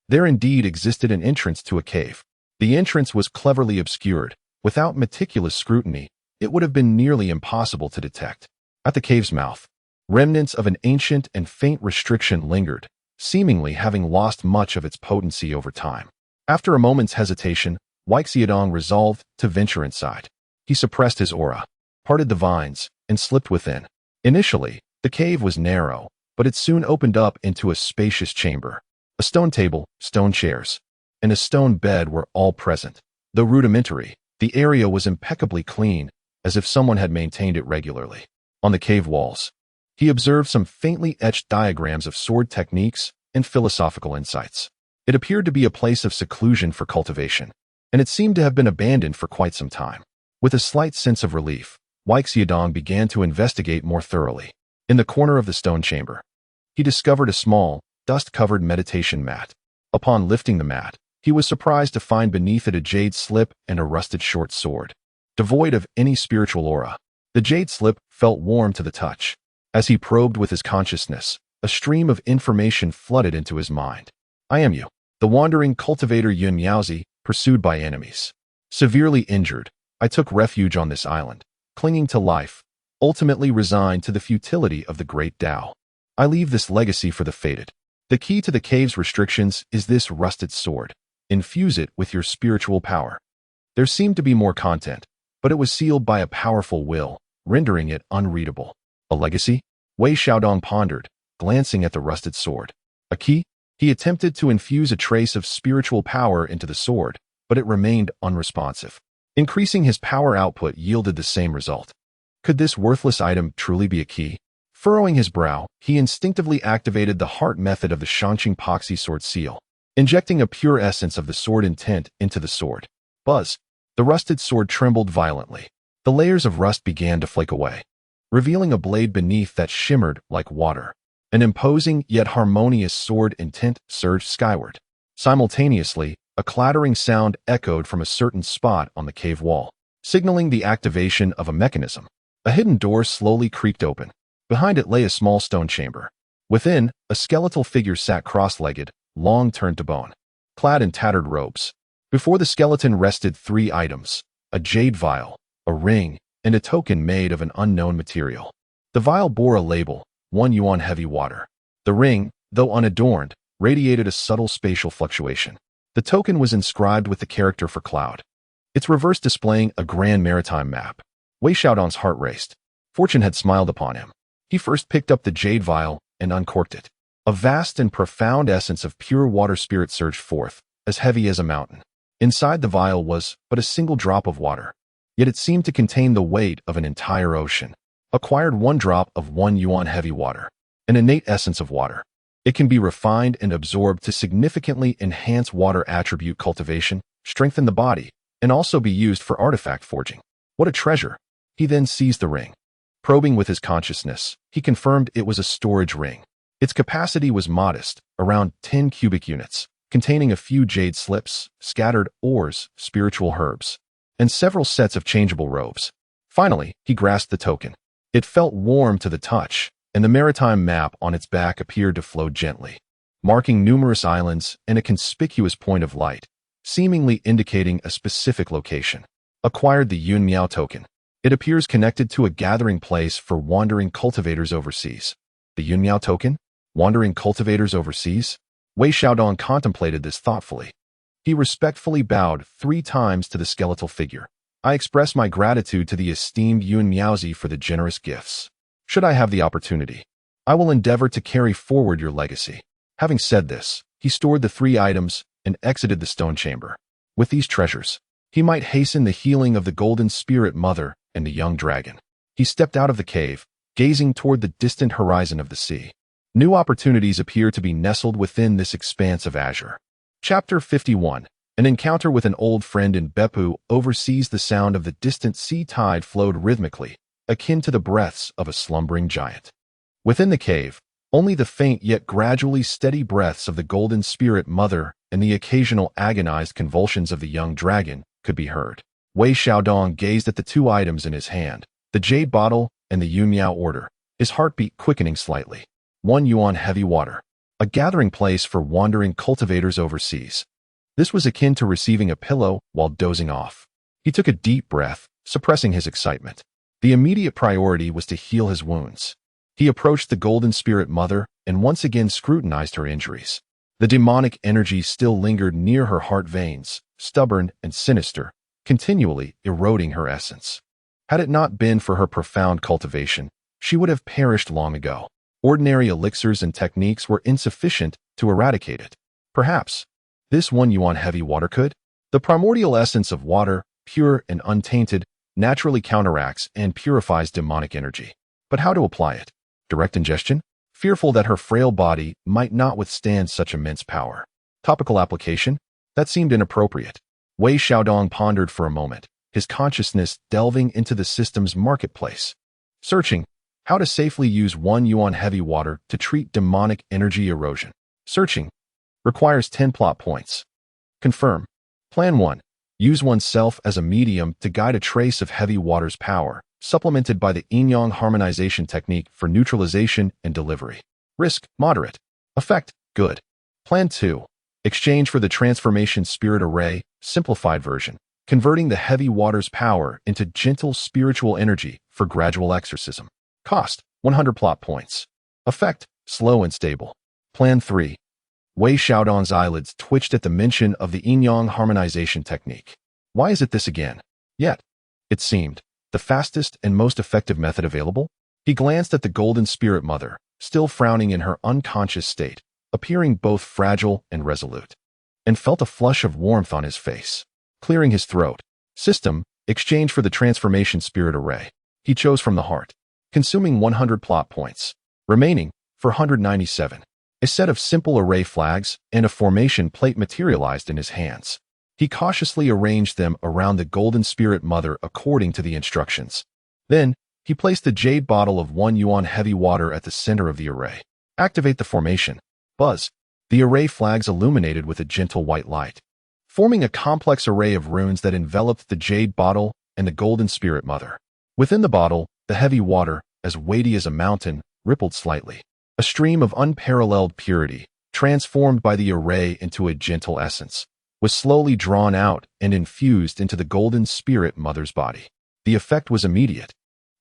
there indeed existed an entrance to a cave. The entrance was cleverly obscured. Without meticulous scrutiny, it would have been nearly impossible to detect. At the cave's mouth, remnants of an ancient and faint restriction lingered, seemingly having lost much of its potency over time. After a moment's hesitation, Weixiadong resolved to venture inside. He suppressed his aura, parted the vines, and slipped within. Initially, the cave was narrow, but it soon opened up into a spacious chamber. A stone table, stone chairs, and a stone bed were all present. Though rudimentary, the area was impeccably clean, as if someone had maintained it regularly. On the cave walls, he observed some faintly etched diagrams of sword techniques and philosophical insights. It appeared to be a place of seclusion for cultivation, and it seemed to have been abandoned for quite some time. With a slight sense of relief, Weixiadong began to investigate more thoroughly. In the corner of the stone chamber, he discovered a small, dust-covered meditation mat. Upon lifting the mat, he was surprised to find beneath it a jade slip and a rusted short sword. Devoid of any spiritual aura, the jade slip felt warm to the touch. As he probed with his consciousness, a stream of information flooded into his mind. I am you, the wandering cultivator Yun Yaozi, pursued by enemies. Severely injured, I took refuge on this island, clinging to life, ultimately resigned to the futility of the great Tao. I leave this legacy for the fated. The key to the cave's restrictions is this rusted sword. Infuse it with your spiritual power. There seemed to be more content, but it was sealed by a powerful will, rendering it unreadable. A legacy? Wei Xiaodong pondered, glancing at the rusted sword. A key? He attempted to infuse a trace of spiritual power into the sword, but it remained unresponsive. Increasing his power output yielded the same result. Could this worthless item truly be a key? Furrowing his brow, he instinctively activated the heart method of the Shangqing Poxy sword seal, injecting a pure essence of the sword intent into the sword. Buzz! The rusted sword trembled violently. The layers of rust began to flake away, revealing a blade beneath that shimmered like water. An imposing yet harmonious sword intent surged skyward. Simultaneously, a clattering sound echoed from a certain spot on the cave wall, signaling the activation of a mechanism. A hidden door slowly creaked open. Behind it lay a small stone chamber. Within, a skeletal figure sat cross-legged, long turned to bone, clad in tattered robes. Before the skeleton rested 3 items: a jade vial, a ring, and a token made of an unknown material. The vial bore a label, 1 yuan heavy water. The ring, though unadorned, radiated a subtle spatial fluctuation. The token was inscribed with the character for cloud, its reverse displaying a grand maritime map. Wei Xiaodong's heart raced. Fortune had smiled upon him. He first picked up the jade vial and uncorked it. A vast and profound essence of pure water spirit surged forth, as heavy as a mountain. Inside the vial was but a single drop of water, yet it seemed to contain the weight of an entire ocean. Acquired 1 drop of 1 yuan heavy water, an innate essence of water. It can be refined and absorbed to significantly enhance water attribute cultivation, strengthen the body, and also be used for artifact forging. What a treasure! He then seized the ring. Probing with his consciousness, he confirmed it was a storage ring. Its capacity was modest, around 10 cubic units, containing a few jade slips, scattered ores, spiritual herbs, and several sets of changeable robes. Finally, he grasped the token. It felt warm to the touch, and the maritime map on its back appeared to flow gently, marking numerous islands and a conspicuous point of light, seemingly indicating a specific location. Acquired the Yun Miao token. It appears connected to a gathering place for wandering cultivators overseas. The Yun Miao token? Wandering cultivators overseas? Wei Xiaodong contemplated this thoughtfully. He respectfully bowed 3 times to the skeletal figure. I express my gratitude to the esteemed Yun Miaozi for the generous gifts. Should I have the opportunity, I will endeavor to carry forward your legacy. Having said this, he stored the 3 items and exited the stone chamber. With these treasures, he might hasten the healing of the golden spirit mother and the young dragon. He stepped out of the cave, gazing toward the distant horizon of the sea. New opportunities appear to be nestled within this expanse of azure. Chapter 51. An encounter with an old friend in Beppu overseas. The sound of the distant sea tide flowed rhythmically, akin to the breaths of a slumbering giant. Within the cave, only the faint yet gradually steady breaths of the golden spirit mother and the occasional agonized convulsions of the young dragon could be heard. Wei Xiaodong gazed at the 2 items in his hand, the jade bottle and the Yun Miao order, his heartbeat quickening slightly. 1 yuan heavy water, a gathering place for wandering cultivators overseas. This was akin to receiving a pillow while dozing off. He took a deep breath, suppressing his excitement. The immediate priority was to heal his wounds. He approached the golden spirit mother and once again scrutinized her injuries. The demonic energy still lingered near her heart veins, stubborn and sinister, continually eroding her essence. Had it not been for her profound cultivation, she would have perished long ago. Ordinary elixirs and techniques were insufficient to eradicate it. Perhaps this 1 yuan heavy water could? The primordial essence of water, pure and untainted, naturally counteracts and purifies demonic energy. But how to apply it? Direct ingestion? Fearful that her frail body might not withstand such immense power. Topical application? That seemed inappropriate. Wei Xiaodong pondered for a moment, his consciousness delving into the system's marketplace. Searching how to safely use 1 yuan heavy water to treat demonic energy erosion. Searching requires 10 plot points. Confirm. Plan 1. Use oneself as a medium to guide a trace of heavy water's power, supplemented by the yin-yang harmonization technique for neutralization and delivery. Risk, moderate. Effect, good. Plan 2. Exchange for the transformation spirit array, simplified version, converting the heavy water's power into gentle spiritual energy for gradual exorcism. Cost, 100 plot points. Effect, slow and stable. Plan 3. Wei Xiaodong's eyelids twitched at the mention of the yin-yang harmonization technique. Why is it this again? Yet, it seemed, the fastest and most effective method available? He glanced at the golden spirit mother, still frowning in her unconscious state, appearing both fragile and resolute, and felt a flush of warmth on his face. Clearing his throat. System, exchange for the transformation spirit array. He chose from the heart. consuming 100 plot points, remaining 497. A set of simple array flags and a formation plate materialized in his hands. He cautiously arranged them around the Golden Spirit Mother according to the instructions. Then, he placed the jade bottle of 1 yuan heavy water at the center of the array. Activate the formation. Buzz. The array flags illuminated with a gentle white light, forming a complex array of runes that enveloped the jade bottle and the Golden Spirit Mother. Within the bottle, the heavy water, as weighty as a mountain, rippled slightly. A stream of unparalleled purity, transformed by the array into a gentle essence, was slowly drawn out and infused into the Golden Spirit Mother's body. The effect was immediate.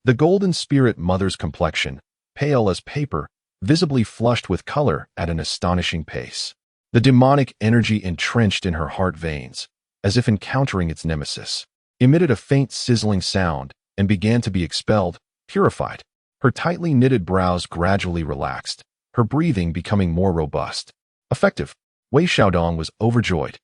The Golden Spirit Mother's complexion, pale as paper, visibly flushed with color at an astonishing pace. The demonic energy entrenched in her heart veins, as if encountering its nemesis, emitted a faint sizzling sound and began to be expelled, purified. Her tightly knitted brows gradually relaxed, her breathing becoming more robust. Effective. Wei Xiaodong was overjoyed.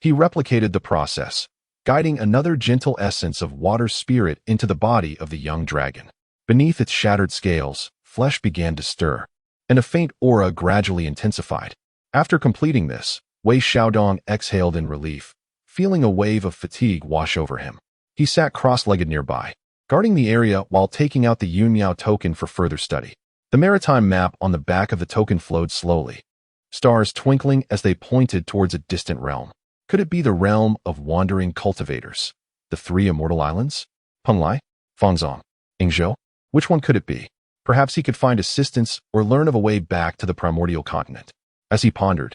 He replicated the process, guiding another gentle essence of water spirit into the body of the young dragon. Beneath its shattered scales, flesh began to stir, and a faint aura gradually intensified. After completing this, Wei Xiaodong exhaled in relief, feeling a wave of fatigue wash over him. He sat cross-legged nearby, guarding the area while taking out the Yunmiao token for further study. The maritime map on the back of the token flowed slowly, stars twinkling as they pointed towards a distant realm. Could it be the realm of wandering cultivators? The 3 immortal islands? Penglai? Fangzong? Yingzhou? Which one could it be? Perhaps he could find assistance or learn of a way back to the primordial continent. As he pondered,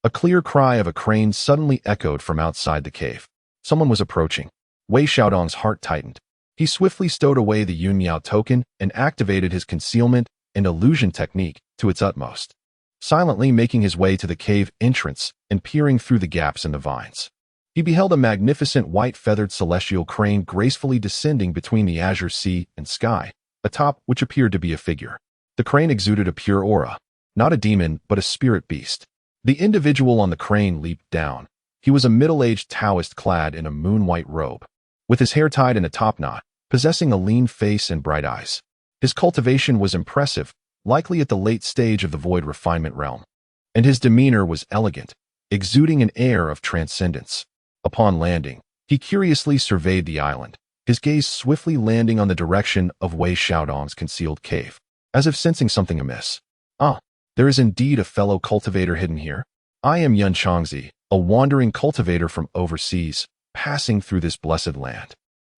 a clear cry of a crane suddenly echoed from outside the cave. Someone was approaching. Wei Xiaodong's heart tightened. He swiftly stowed away the Yunmiao token and activated his concealment and illusion technique to its utmost, silently making his way to the cave entrance and peering through the gaps in the vines. He beheld a magnificent white-feathered celestial crane gracefully descending between the azure sea and sky, atop which appeared to be a figure. The crane exuded a pure aura, not a demon but a spirit beast. The individual on the crane leaped down. He was a middle-aged Taoist clad in a moon-white robe, with his hair tied in a topknot, possessing a lean face and bright eyes. His cultivation was impressive, likely at the late stage of the void refinement realm, and his demeanor was elegant, exuding an air of transcendence. Upon landing, he curiously surveyed the island, his gaze swiftly landing on the direction of Wei Xiaodong's concealed cave, as if sensing something amiss. Ah, there is indeed a fellow cultivator hidden here. I am Yun Chongzi, a wandering cultivator from overseas, passing through this blessed land.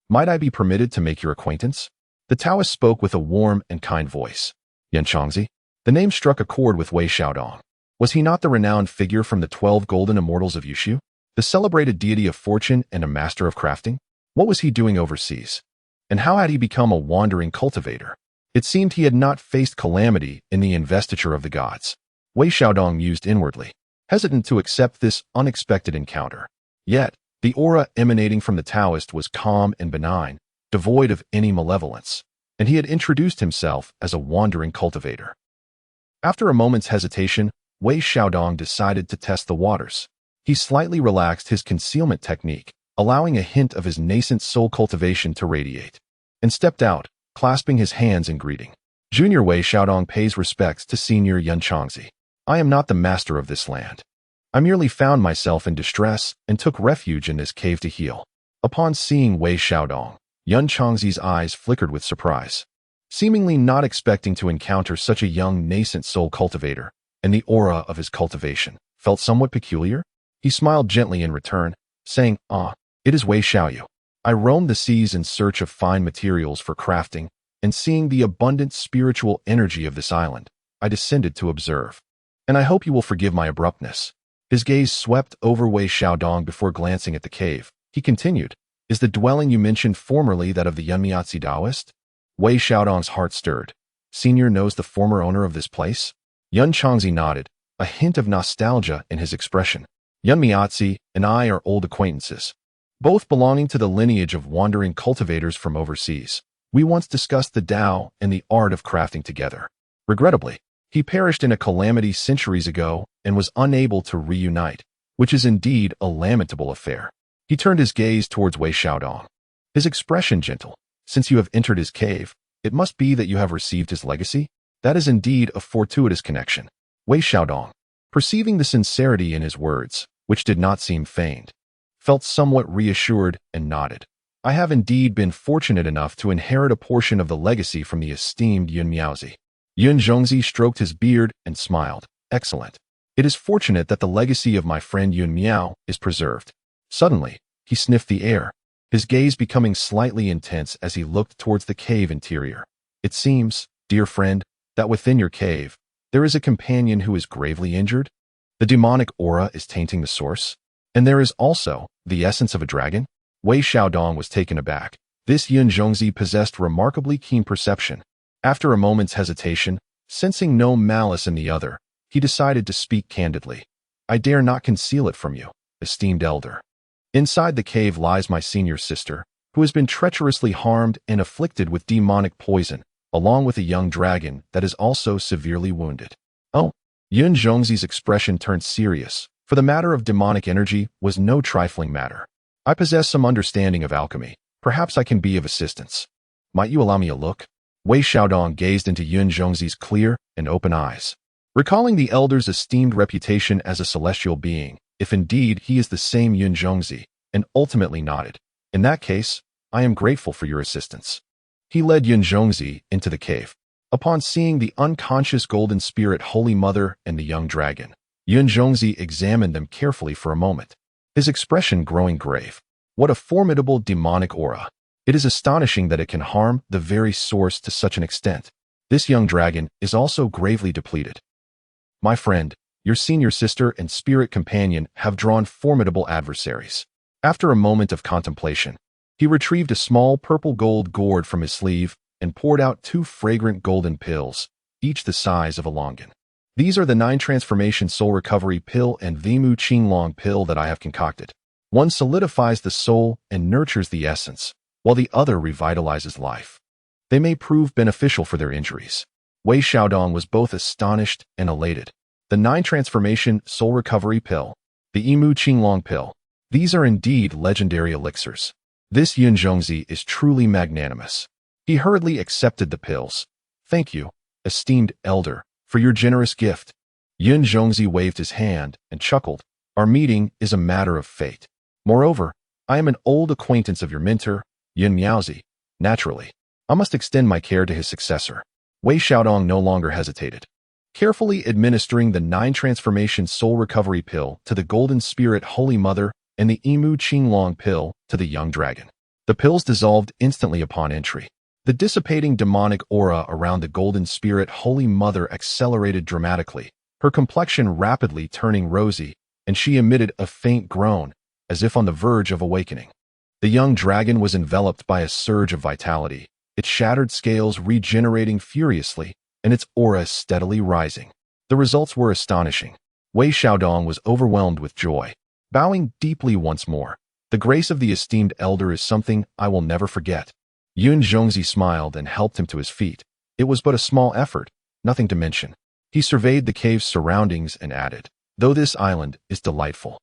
Might I be permitted to make your acquaintance? The Taoist spoke with a warm and kind voice. Yun Chongzi? The name struck a chord with Wei Xiaodong. Was he not the renowned figure from the 12 golden immortals of Yushu? The celebrated deity of fortune and a master of crafting? What was he doing overseas? And how had he become a wandering cultivator? It seemed he had not faced calamity in the investiture of the gods. Wei Xiaodong mused inwardly, hesitant to accept this unexpected encounter. Yet, the aura emanating from the Taoist was calm and benign, devoid of any malevolence, and he had introduced himself as a wandering cultivator. After a moment's hesitation, Wei Xiaodong decided to test the waters. He slightly relaxed his concealment technique, allowing a hint of his nascent soul cultivation to radiate, and stepped out, clasping his hands in greeting. Junior Wei Xiaodong pays respects to Senior Yun Chongzi. I am not the master of this land. I merely found myself in distress and took refuge in this cave to heal. Upon seeing Wei Xiaodong, Yun Chongzi's eyes flickered with surprise. Seemingly not expecting to encounter such a young nascent soul cultivator, and the aura of his cultivation felt somewhat peculiar, he smiled gently in return, saying, "Ah, it is Wei Xiaoyu. I roamed the seas in search of fine materials for crafting, and seeing the abundant spiritual energy of this island, I descended to observe. And I hope you will forgive my abruptness." His gaze swept over Wei Xiaodong before glancing at the cave. He continued, "Is the dwelling you mentioned formerly that of the Yunmiatsi Taoist?" Wei Xiaodong's heart stirred. Senior knows the former owner of this place? Yun Chongzi nodded, a hint of nostalgia in his expression. Yunmiatsi and I are old acquaintances, both belonging to the lineage of wandering cultivators from overseas. We once discussed the Tao and the art of crafting together. Regrettably, he perished in a calamity centuries ago and was unable to reunite, which is indeed a lamentable affair. He turned his gaze towards Wei Xiaodong, his expression gentle. "Since you have entered his cave, It must be that you have received his legacy? That is indeed a fortuitous connection. Wei Xiaodong, perceiving the sincerity in his words, which did not seem feigned, felt somewhat reassured and nodded. I have indeed been fortunate enough to inherit a portion of the legacy from the esteemed Yun Miaozi. Yun Zhongzi stroked his beard and smiled. Excellent. It is fortunate that the legacy of my friend Yun Miao is preserved. Suddenly, he sniffed the air, his gaze becoming slightly intense as he looked towards the cave interior. It seems, dear friend, that within your cave, there is a companion who is gravely injured. The demonic aura is tainting the source. And there is also the essence of a dragon. Wei Xiaodong was taken aback. This Yun Zhongzi possessed remarkably keen perception. After a moment's hesitation, sensing no malice in the other, he decided to speak candidly. I dare not conceal it from you, esteemed elder. Inside the cave lies my senior sister, who has been treacherously harmed and afflicted with demonic poison, along with a young dragon that is also severely wounded. Oh, Yun Zhongzi's expression turned serious, for the matter of demonic energy was no trifling matter. I possess some understanding of alchemy. Perhaps I can be of assistance. Might you allow me a look? Wei Xiaodong gazed into Yun Zhongzi's clear and open eyes. Recalling the elder's esteemed reputation as a celestial being, if indeed he is the same Yun Zhongzi, and ultimately nodded. In that case, I am grateful for your assistance. He led Yun Zhongzi into the cave. Upon seeing the unconscious golden spirit Holy Mother and the young dragon, Yun Zhongzi examined them carefully for a moment, his expression growing grave. What a formidable demonic aura. It is astonishing that it can harm the very source to such an extent. This young dragon is also gravely depleted. My friend, your senior sister and spirit companion have drawn formidable adversaries. After a moment of contemplation, he retrieved a small purple gold gourd from his sleeve and poured out 2 fragrant golden pills, each the size of a longan. These are the 9 transformation soul recovery pill and Vimu Qinglong pill that I have concocted. One solidifies the soul and nurtures the essence, while the other revitalizes life. They may prove beneficial for their injuries. Wei Xiaodong was both astonished and elated. The 9 transformation soul recovery pill, the Imu Qinglong pill, these are indeed legendary elixirs. This Yun Zhongzi is truly magnanimous. He hurriedly accepted the pills. Thank you, esteemed elder, for your generous gift. Yun Zhongzi waved his hand and chuckled. Our meeting is a matter of fate. Moreover, I am an old acquaintance of your mentor, Yun Miaozi. Naturally, I must extend my care to his successor. Wei Xiaodong no longer hesitated. Carefully administering the 9 transformation soul recovery pill to the golden spirit Holy Mother and the Imu Qinglong pill to the young dragon. The pills dissolved instantly upon entry. The dissipating demonic aura around the golden spirit Holy Mother accelerated dramatically, her complexion rapidly turning rosy, and she emitted a faint groan, as if on the verge of awakening. The young dragon was enveloped by a surge of vitality, its shattered scales regenerating furiously, and its aura steadily rising. The results were astonishing. Wei Xiaodong was overwhelmed with joy. Bowing deeply once more, the grace of the esteemed elder is something I will never forget. Yun Zhongzi smiled and helped him to his feet. It was but a small effort, nothing to mention. He surveyed the cave's surroundings and added, though this island is delightful,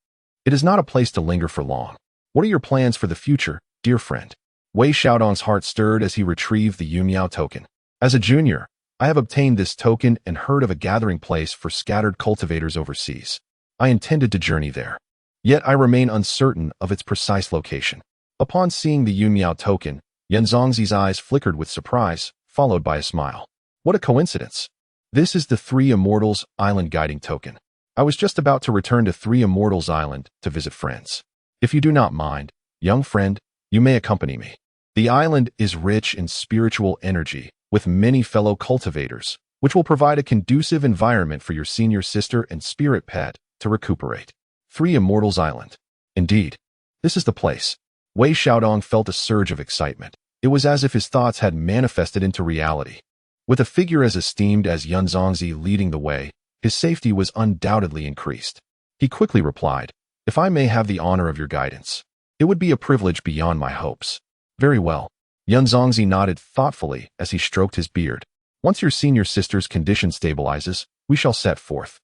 it is not a place to linger for long. What are your plans for the future, dear friend? Wei Xiaodong's heart stirred as he retrieved the Yumiao token. As a junior, I have obtained this token and heard of a gathering place for scattered cultivators overseas. I intended to journey there. Yet I remain uncertain of its precise location. Upon seeing the Yumiao token, Yun Zhongzi's eyes flickered with surprise, followed by a smile. What a coincidence. This is the 3 Immortals Island guiding token. I was just about to return to 3 Immortals Island to visit friends. If you do not mind, young friend, you may accompany me. The island is rich in spiritual energy, with many fellow cultivators, which will provide a conducive environment for your senior sister and spirit pet to recuperate. 3 Immortals Island. Indeed, this is the place. Wei Xiaodong felt a surge of excitement. It was as if his thoughts had manifested into reality. With a figure as esteemed as Yun Zhongzi leading the way, his safety was undoubtedly increased. He quickly replied, if I may have the honor of your guidance, it would be a privilege beyond my hopes. Very well. Yun Zhongzi nodded thoughtfully as he stroked his beard. Once your senior sister's condition stabilizes, we shall set forth.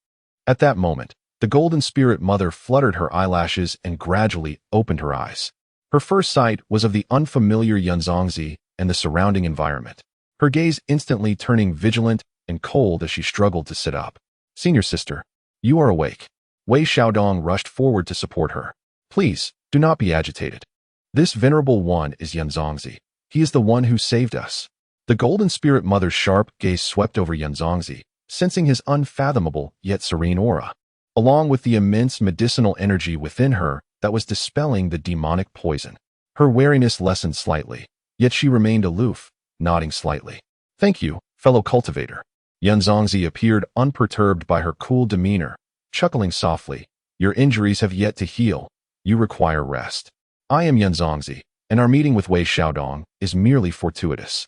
At that moment, the golden spirit mother fluttered her eyelashes and gradually opened her eyes. Her first sight was of the unfamiliar Yun Zhongzi and the surrounding environment. her gaze instantly turning vigilant and cold as she struggled to sit up. "Senior sister, you are awake." Wei Xiaodong rushed forward to support her. "Please, do not be agitated. This venerable one is Yanzongzi. He is the one who saved us." The Golden Spirit Mother's sharp gaze swept over Yanzongzi, sensing his unfathomable yet serene aura, along with the immense medicinal energy within her that was dispelling the demonic poison. Her wariness lessened slightly, yet she remained aloof, nodding slightly. "Thank you, fellow cultivator." Yanzongzi appeared unperturbed by her cool demeanor, chuckling softly. "Your injuries have yet to heal. You require rest. I am Yanzongzi, and our meeting with Wei Xiaodong is merely fortuitous."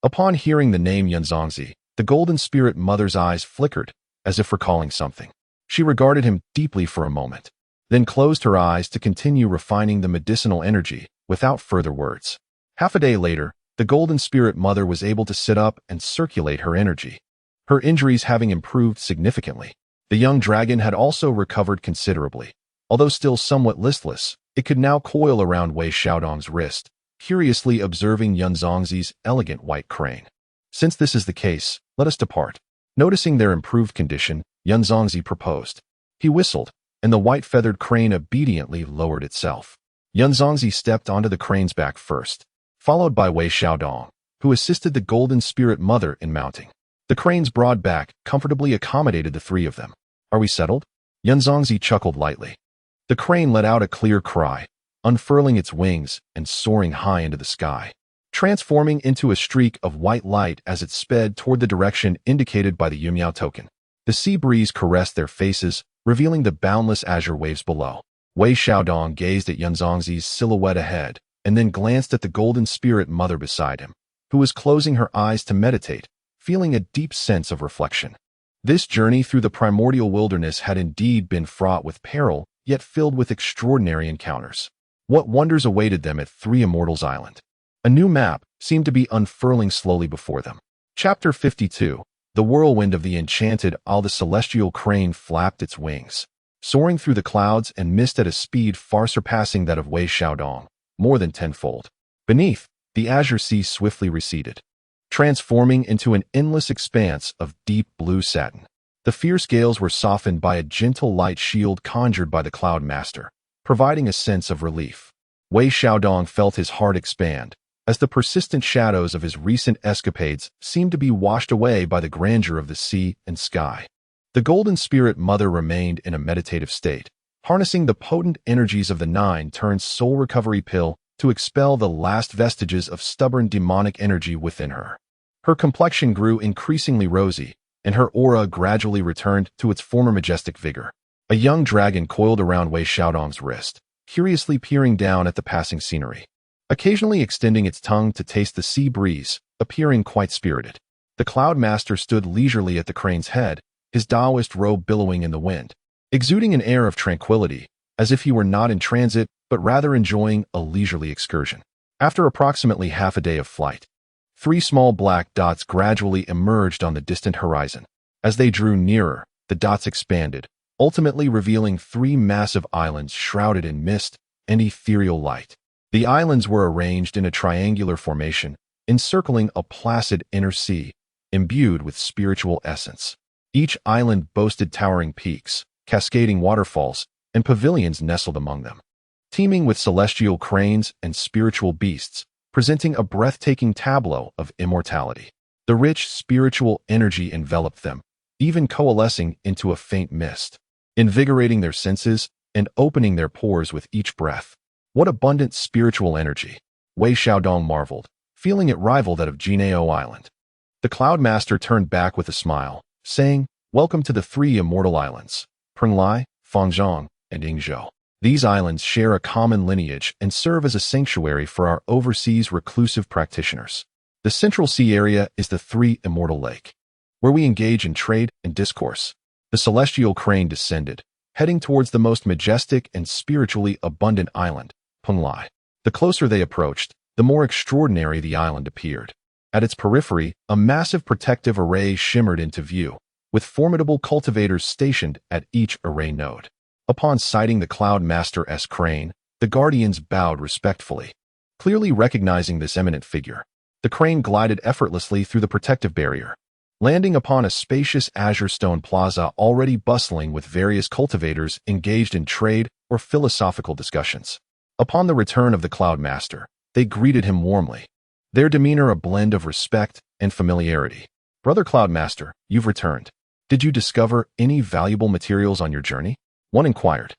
Upon hearing the name Yanzongzi, the Golden Spirit Mother's eyes flickered, as if recalling something. She regarded him deeply for a moment, then closed her eyes to continue refining the medicinal energy without further words. Half a day later, the Golden Spirit Mother was able to sit up and circulate her energy, her injuries having improved significantly. The young dragon had also recovered considerably. Although still somewhat listless, it could now coil around Wei Xiaodong's wrist, curiously observing Yanzongzi's elegant white crane. "Since this is the case, let us depart." Noticing their improved condition, Yanzongzi proposed. He whistled, and the white-feathered crane obediently lowered itself. Yanzongzi stepped onto the crane's back first, followed by Wei Xiaodong, who assisted the Golden Spirit Mother in mounting. The crane's broad back comfortably accommodated the three of them. "Are we settled?" Yanzongzi chuckled lightly. The crane let out a clear cry, unfurling its wings and soaring high into the sky, transforming into a streak of white light as it sped toward the direction indicated by the Yumiao token. The sea breeze caressed their faces, revealing the boundless azure waves below. Wei Xiaodong gazed at Yanzongzi's silhouette ahead, and then glanced at the Golden Spirit Mother beside him, who was closing her eyes to meditate, feeling a deep sense of reflection. This journey through the primordial wilderness had indeed been fraught with peril, yet filled with extraordinary encounters. What wonders awaited them at Three Immortals Island? A new map seemed to be unfurling slowly before them. Chapter 52. The Whirlwind of the Enchanted Isle. The celestial crane flapped its wings, soaring through the clouds and mist at a speed far surpassing that of Wei Xiaodong, more than tenfold. Beneath, the azure sea swiftly receded, transforming into an endless expanse of deep blue satin. The fierce gales were softened by a gentle light shield conjured by the Cloud Master, providing a sense of relief. Wei Xiaodong felt his heart expand, as the persistent shadows of his recent escapades seemed to be washed away by the grandeur of the sea and sky. The Golden Spirit Mother remained in a meditative state, harnessing the potent energies of the Nine-turned soul recovery pill to expel the last vestiges of stubborn demonic energy within her. Her complexion grew increasingly rosy, and her aura gradually returned to its former majestic vigor. A young dragon coiled around Wei Xiaodong's wrist, curiously peering down at the passing scenery, occasionally extending its tongue to taste the sea breeze, appearing quite spirited. The Cloud Master stood leisurely at the crane's head, his Taoist robe billowing in the wind, exuding an air of tranquility, as if he were not in transit, but rather enjoying a leisurely excursion. After approximately half a day of flight, three small black dots gradually emerged on the distant horizon. As they drew nearer, the dots expanded, ultimately revealing three massive islands shrouded in mist and ethereal light. The islands were arranged in a triangular formation, encircling a placid inner sea, imbued with spiritual essence. Each island boasted towering peaks, cascading waterfalls, and pavilions nestled among them, teeming with celestial cranes and spiritual beasts, presenting a breathtaking tableau of immortality. The rich spiritual energy enveloped them, even coalescing into a faint mist, invigorating their senses and opening their pores with each breath. What abundant spiritual energy! Wei Xiaodong marveled, feeling it rival that of Jinao Island. The Cloud Master turned back with a smile, saying, "Welcome to the Three Immortal Islands, Prenglai, Fangzhong, and Yingzhou. These islands share a common lineage and serve as a sanctuary for our overseas reclusive practitioners. The Central Sea area is the Three Immortal Lake, where we engage in trade and discourse." The celestial crane descended, heading towards the most majestic and spiritually abundant island, Prenglai. The closer they approached, the more extraordinary the island appeared. At its periphery, a massive protective array shimmered into view, with formidable cultivators stationed at each array node. Upon sighting the Cloud Master's crane, the guardians bowed respectfully, clearly recognizing this eminent figure. The crane glided effortlessly through the protective barrier, landing upon a spacious azure stone plaza already bustling with various cultivators engaged in trade or philosophical discussions. Upon the return of the Cloud Master, they greeted him warmly, their demeanor a blend of respect and familiarity. "Brother Cloud Master, you've returned. Did you discover any valuable materials on your journey?" one inquired.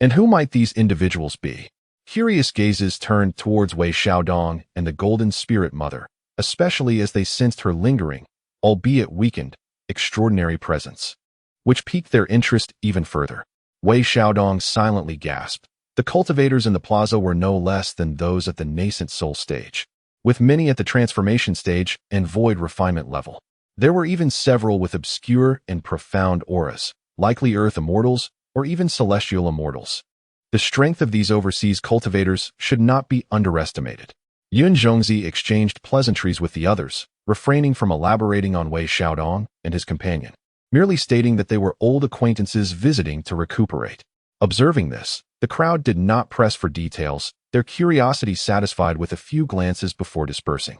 And who might these individuals be?" Curious gazes turned towards Wei Xiaodong and the Golden Spirit Mother, especially as they sensed her lingering, albeit weakened, extraordinary presence, which piqued their interest even further. Wei Xiaodong silently gasped. The cultivators in the plaza were no less than those at the nascent soul stage, with many at the transformation stage and void refinement level. There were even several with obscure and profound auras, likely earth immortals or even celestial immortals. The strength of these overseas cultivators should not be underestimated. Yun Zhongzi exchanged pleasantries with the others, refraining from elaborating on Wei Xiaodong and his companion, merely stating that they were old acquaintances visiting to recuperate. Observing this, the crowd did not press for details, their curiosity satisfied with a few glances before dispersing.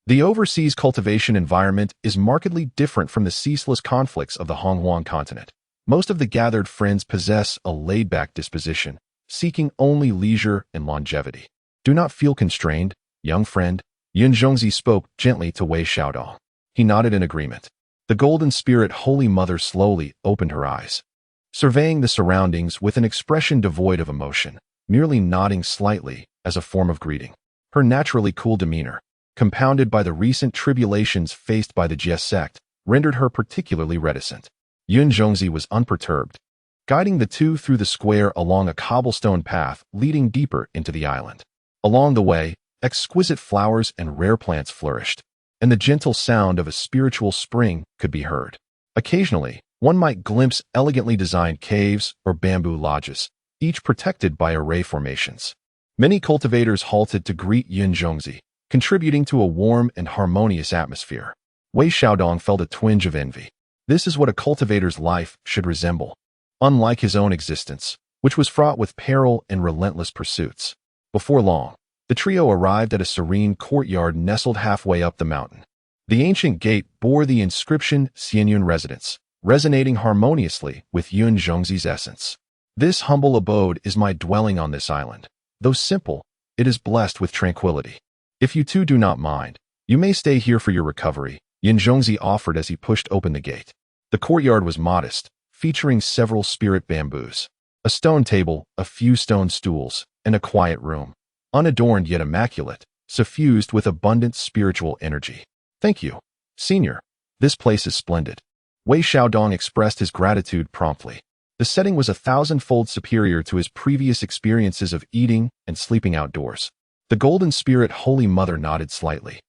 The overseas cultivation environment is markedly different from the ceaseless conflicts of the Honghuang continent. Most of the gathered friends possess a laid-back disposition, seeking only leisure and longevity. "Do not feel constrained, young friend," Yun Zhongzi spoke gently to Wei Xiaodong. He nodded in agreement. The Golden Spirit Holy Mother slowly opened her eyes, surveying the surroundings with an expression devoid of emotion, merely nodding slightly as a form of greeting. Her naturally cool demeanor, compounded by the recent tribulations faced by the Jie sect, rendered her particularly reticent. Yun Zhongzi was unperturbed, guiding the two through the square along a cobblestone path leading deeper into the island. Along the way, exquisite flowers and rare plants flourished, and the gentle sound of a spiritual spring could be heard. Occasionally, one might glimpse elegantly designed caves or bamboo lodges, each protected by array formations. Many cultivators halted to greet Yun Zhongzi, contributing to a warm and harmonious atmosphere. Wei Xiaodong felt a twinge of envy. This is what a cultivator's life should resemble, unlike his own existence, which was fraught with peril and relentless pursuits. Before long, the trio arrived at a serene courtyard nestled halfway up the mountain. The ancient gate bore the inscription Xianyun Residence, resonating harmoniously with Yun Zhongzi's essence. "This humble abode is my dwelling on this island. Though simple, it is blessed with tranquility. If you two do not mind, you may stay here for your recovery," Yun Zhongzi offered as he pushed open the gate. The courtyard was modest, featuring several spirit bamboos, a stone table, a few stone stools, and a quiet room, unadorned yet immaculate, suffused with abundant spiritual energy. "Thank you, Senior. This place is splendid." Wei Xiaodong expressed his gratitude promptly. The setting was 1,000-fold superior to his previous experiences of eating and sleeping outdoors. The Golden Spirit Holy Mother nodded slightly.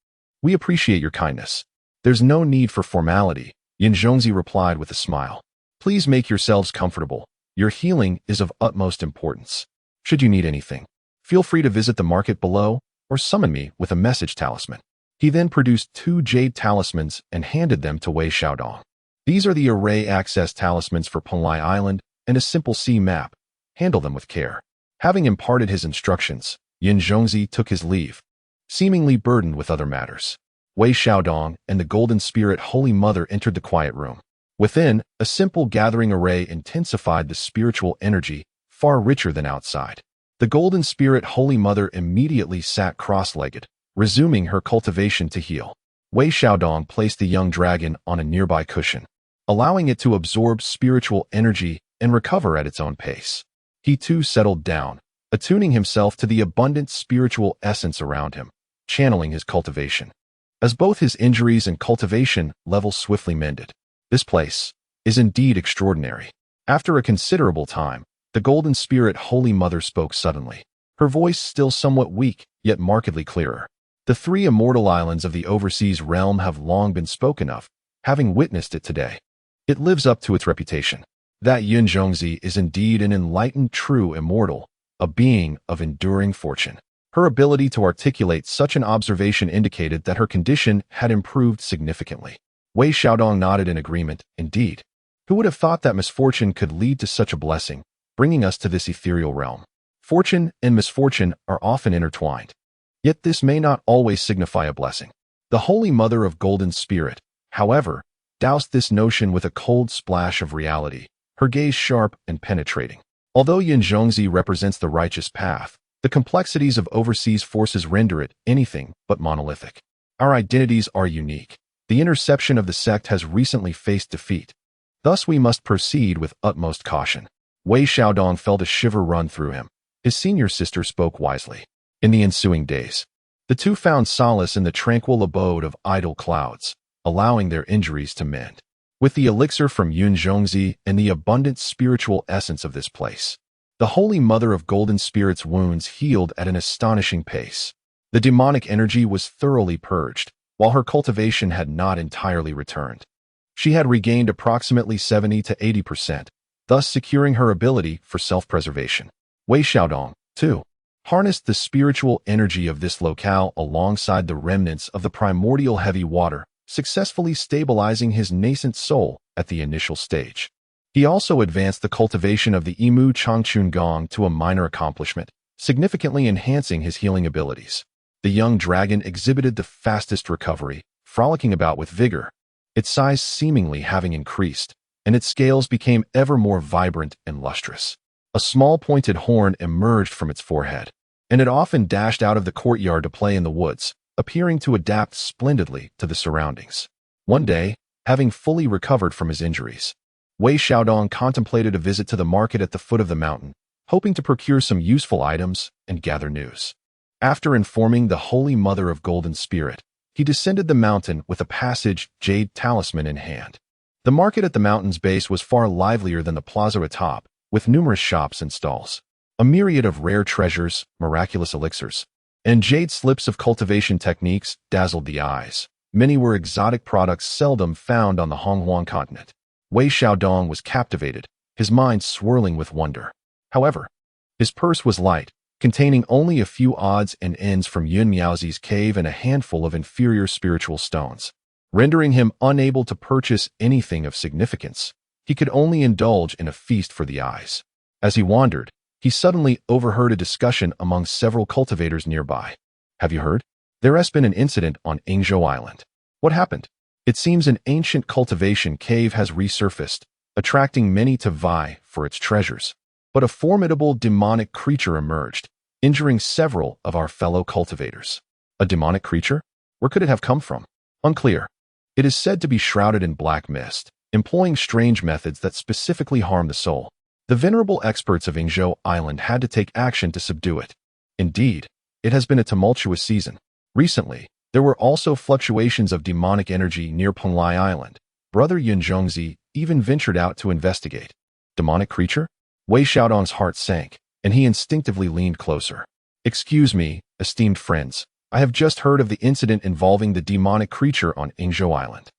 "We appreciate your kindness. There's no need for formality," Yun Zhongzi replied with a smile. "Please make yourselves comfortable. Your healing is of utmost importance. Should you need anything, feel free to visit the market below or summon me with a message talisman." He then produced 2 jade talismans and handed them to Wei Xiaodong. "These are the array access talismans for Penlai Island and a simple sea map. Handle them with care." Having imparted his instructions, Yun Zhongzi took his leave, seemingly burdened with other matters. Wei Xiaodong and the Golden Spirit Holy Mother entered the quiet room. Within, a simple gathering array intensified the spiritual energy, far richer than outside. The Golden Spirit Holy Mother immediately sat cross-legged, resuming her cultivation to heal. Wei Xiaodong placed the young dragon on a nearby cushion, allowing it to absorb spiritual energy and recover at its own pace. He too settled down, attuning himself to the abundant spiritual essence around him, channeling his cultivation. As both his injuries and cultivation levels swiftly mended, "This place is indeed extraordinary." After a considerable time, the Golden Spirit Holy Mother spoke suddenly, her voice still somewhat weak, yet markedly clearer. "The 3 immortal islands of the overseas realm have long been spoken of, having witnessed it today. It lives up to its reputation. That Yun Zhongzi is indeed an enlightened true immortal, a being of enduring fortune." Her ability to articulate such an observation indicated that her condition had improved significantly. Wei Xiaodong nodded in agreement. "Indeed. Who would have thought that misfortune could lead to such a blessing, bringing us to this ethereal realm? Fortune and misfortune are often intertwined. Yet this may not always signify a blessing. The Holy Mother of Golden Spirit, however, doused this notion with a cold splash of reality, her gaze sharp and penetrating. Although Yinzhongzi represents the righteous path, the complexities of overseas forces render it anything but monolithic. Our identities are unique. The interception of the sect has recently faced defeat. Thus we must proceed with utmost caution. Wei Xiaodong felt a shiver run through him. His senior sister spoke wisely. In the ensuing days, the two found solace in the tranquil abode of idle clouds, allowing their injuries to mend. With the elixir from Yunzhongzi and the abundant spiritual essence of this place, the Holy Mother of Golden Spirit's wounds healed at an astonishing pace. The demonic energy was thoroughly purged, while her cultivation had not entirely returned. She had regained approximately 70 to 80%, thus securing her ability for self-preservation. Wei Xiaodong, too, harnessed the spiritual energy of this locale alongside the remnants of the primordial heavy water, successfully stabilizing his nascent soul at the initial stage. He also advanced the cultivation of the Imu Changchun Gong to a minor accomplishment, significantly enhancing his healing abilities. The young dragon exhibited the fastest recovery, frolicking about with vigor, its size seemingly having increased, and its scales became ever more vibrant and lustrous. A small pointed horn emerged from its forehead, and it often dashed out of the courtyard to play in the woods, appearing to adapt splendidly to the surroundings. One day, having fully recovered from his injuries, Wei Xiaodong contemplated a visit to the market at the foot of the mountain, hoping to procure some useful items and gather news. After informing the Holy Mother of Golden Spirit, he descended the mountain with a passage jade talisman in hand. The market at the mountain's base was far livelier than the plaza atop, with numerous shops and stalls. A myriad of rare treasures, miraculous elixirs, and jade slips of cultivation techniques dazzled the eyes. Many were exotic products seldom found on the Honghuang continent. Wei Xiaodong was captivated, his mind swirling with wonder. However, his purse was light, containing only a few odds and ends from Yun Miaozi's cave and a handful of inferior spiritual stones, rendering him unable to purchase anything of significance. He could only indulge in a feast for the eyes. As he wandered, he suddenly overheard a discussion among several cultivators nearby. "Have you heard? There has been an incident on Yingzhou Island." "What happened?" "It seems an ancient cultivation cave has resurfaced, attracting many to vie for its treasures. But a formidable demonic creature emerged, injuring several of our fellow cultivators." "A demonic creature? Where could it have come from?" "Unclear. It is said to be shrouded in black mist, employing strange methods that specifically harm the soul. The venerable experts of Yingzhou Island had to take action to subdue it. Indeed, it has been a tumultuous season. Recently, there were also fluctuations of demonic energy near Penglai Island. Brother Yunzhongzi even ventured out to investigate." "Demonic creature?" Wei Xiaodong's heart sank, and he instinctively leaned closer. "Excuse me, esteemed friends. I have just heard of the incident involving the demonic creature on Yingzhou Island.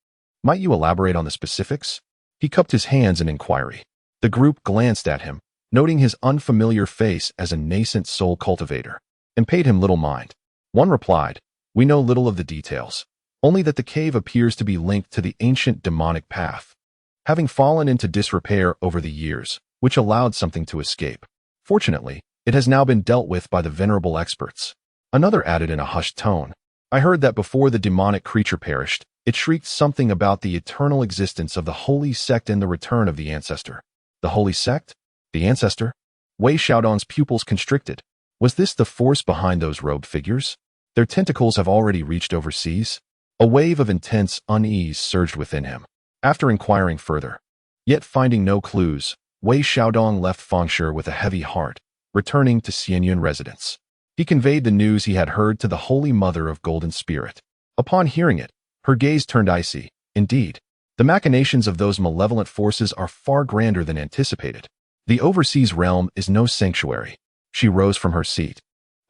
Might you elaborate on the specifics?" He cupped his hands in inquiry. The group glanced at him, noting his unfamiliar face as a nascent soul cultivator, and paid him little mind. One replied, "We know little of the details, only that the cave appears to be linked to the ancient demonic path, having fallen into disrepair over the years, which allowed something to escape. Fortunately, it has now been dealt with by the venerable experts." Another added in a hushed tone, "I heard that before the demonic creature perished, it shrieked something about the eternal existence of the holy sect and the return of the ancestor." "The holy sect? The ancestor?" Wei Xiaodong's pupils constricted. Was this the force behind those robed figures? Their tentacles have already reached overseas? A wave of intense unease surged within him. After inquiring further, yet finding no clues, Wei Xiaodong left Fengshe with a heavy heart, returning to Xianyun residence. He conveyed the news he had heard to the Holy Mother of Golden Spirit. Upon hearing it, her gaze turned icy. Indeed, the machinations of those malevolent forces are far grander than anticipated. The overseas realm is no sanctuary. She rose from her seat,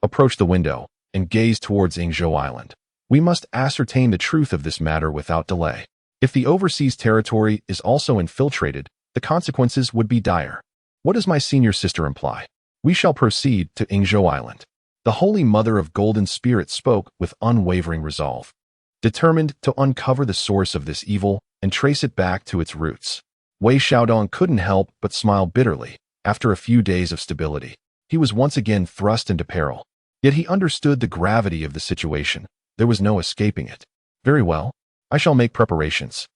approached the window, and gazed towards Yingzhou Island. "We must ascertain the truth of this matter without delay. If the overseas territory is also infiltrated, the consequences would be dire. What does my senior sister imply? We shall proceed to Yingzhou Island." The Holy Mother of Golden Spirit spoke with unwavering resolve, determined to uncover the source of this evil and trace it back to its roots. Wei Xiaodong couldn't help but smile bitterly. After a few days of stability, he was once again thrust into peril. Yet he understood the gravity of the situation. There was no escaping it. Very well. I shall make preparations.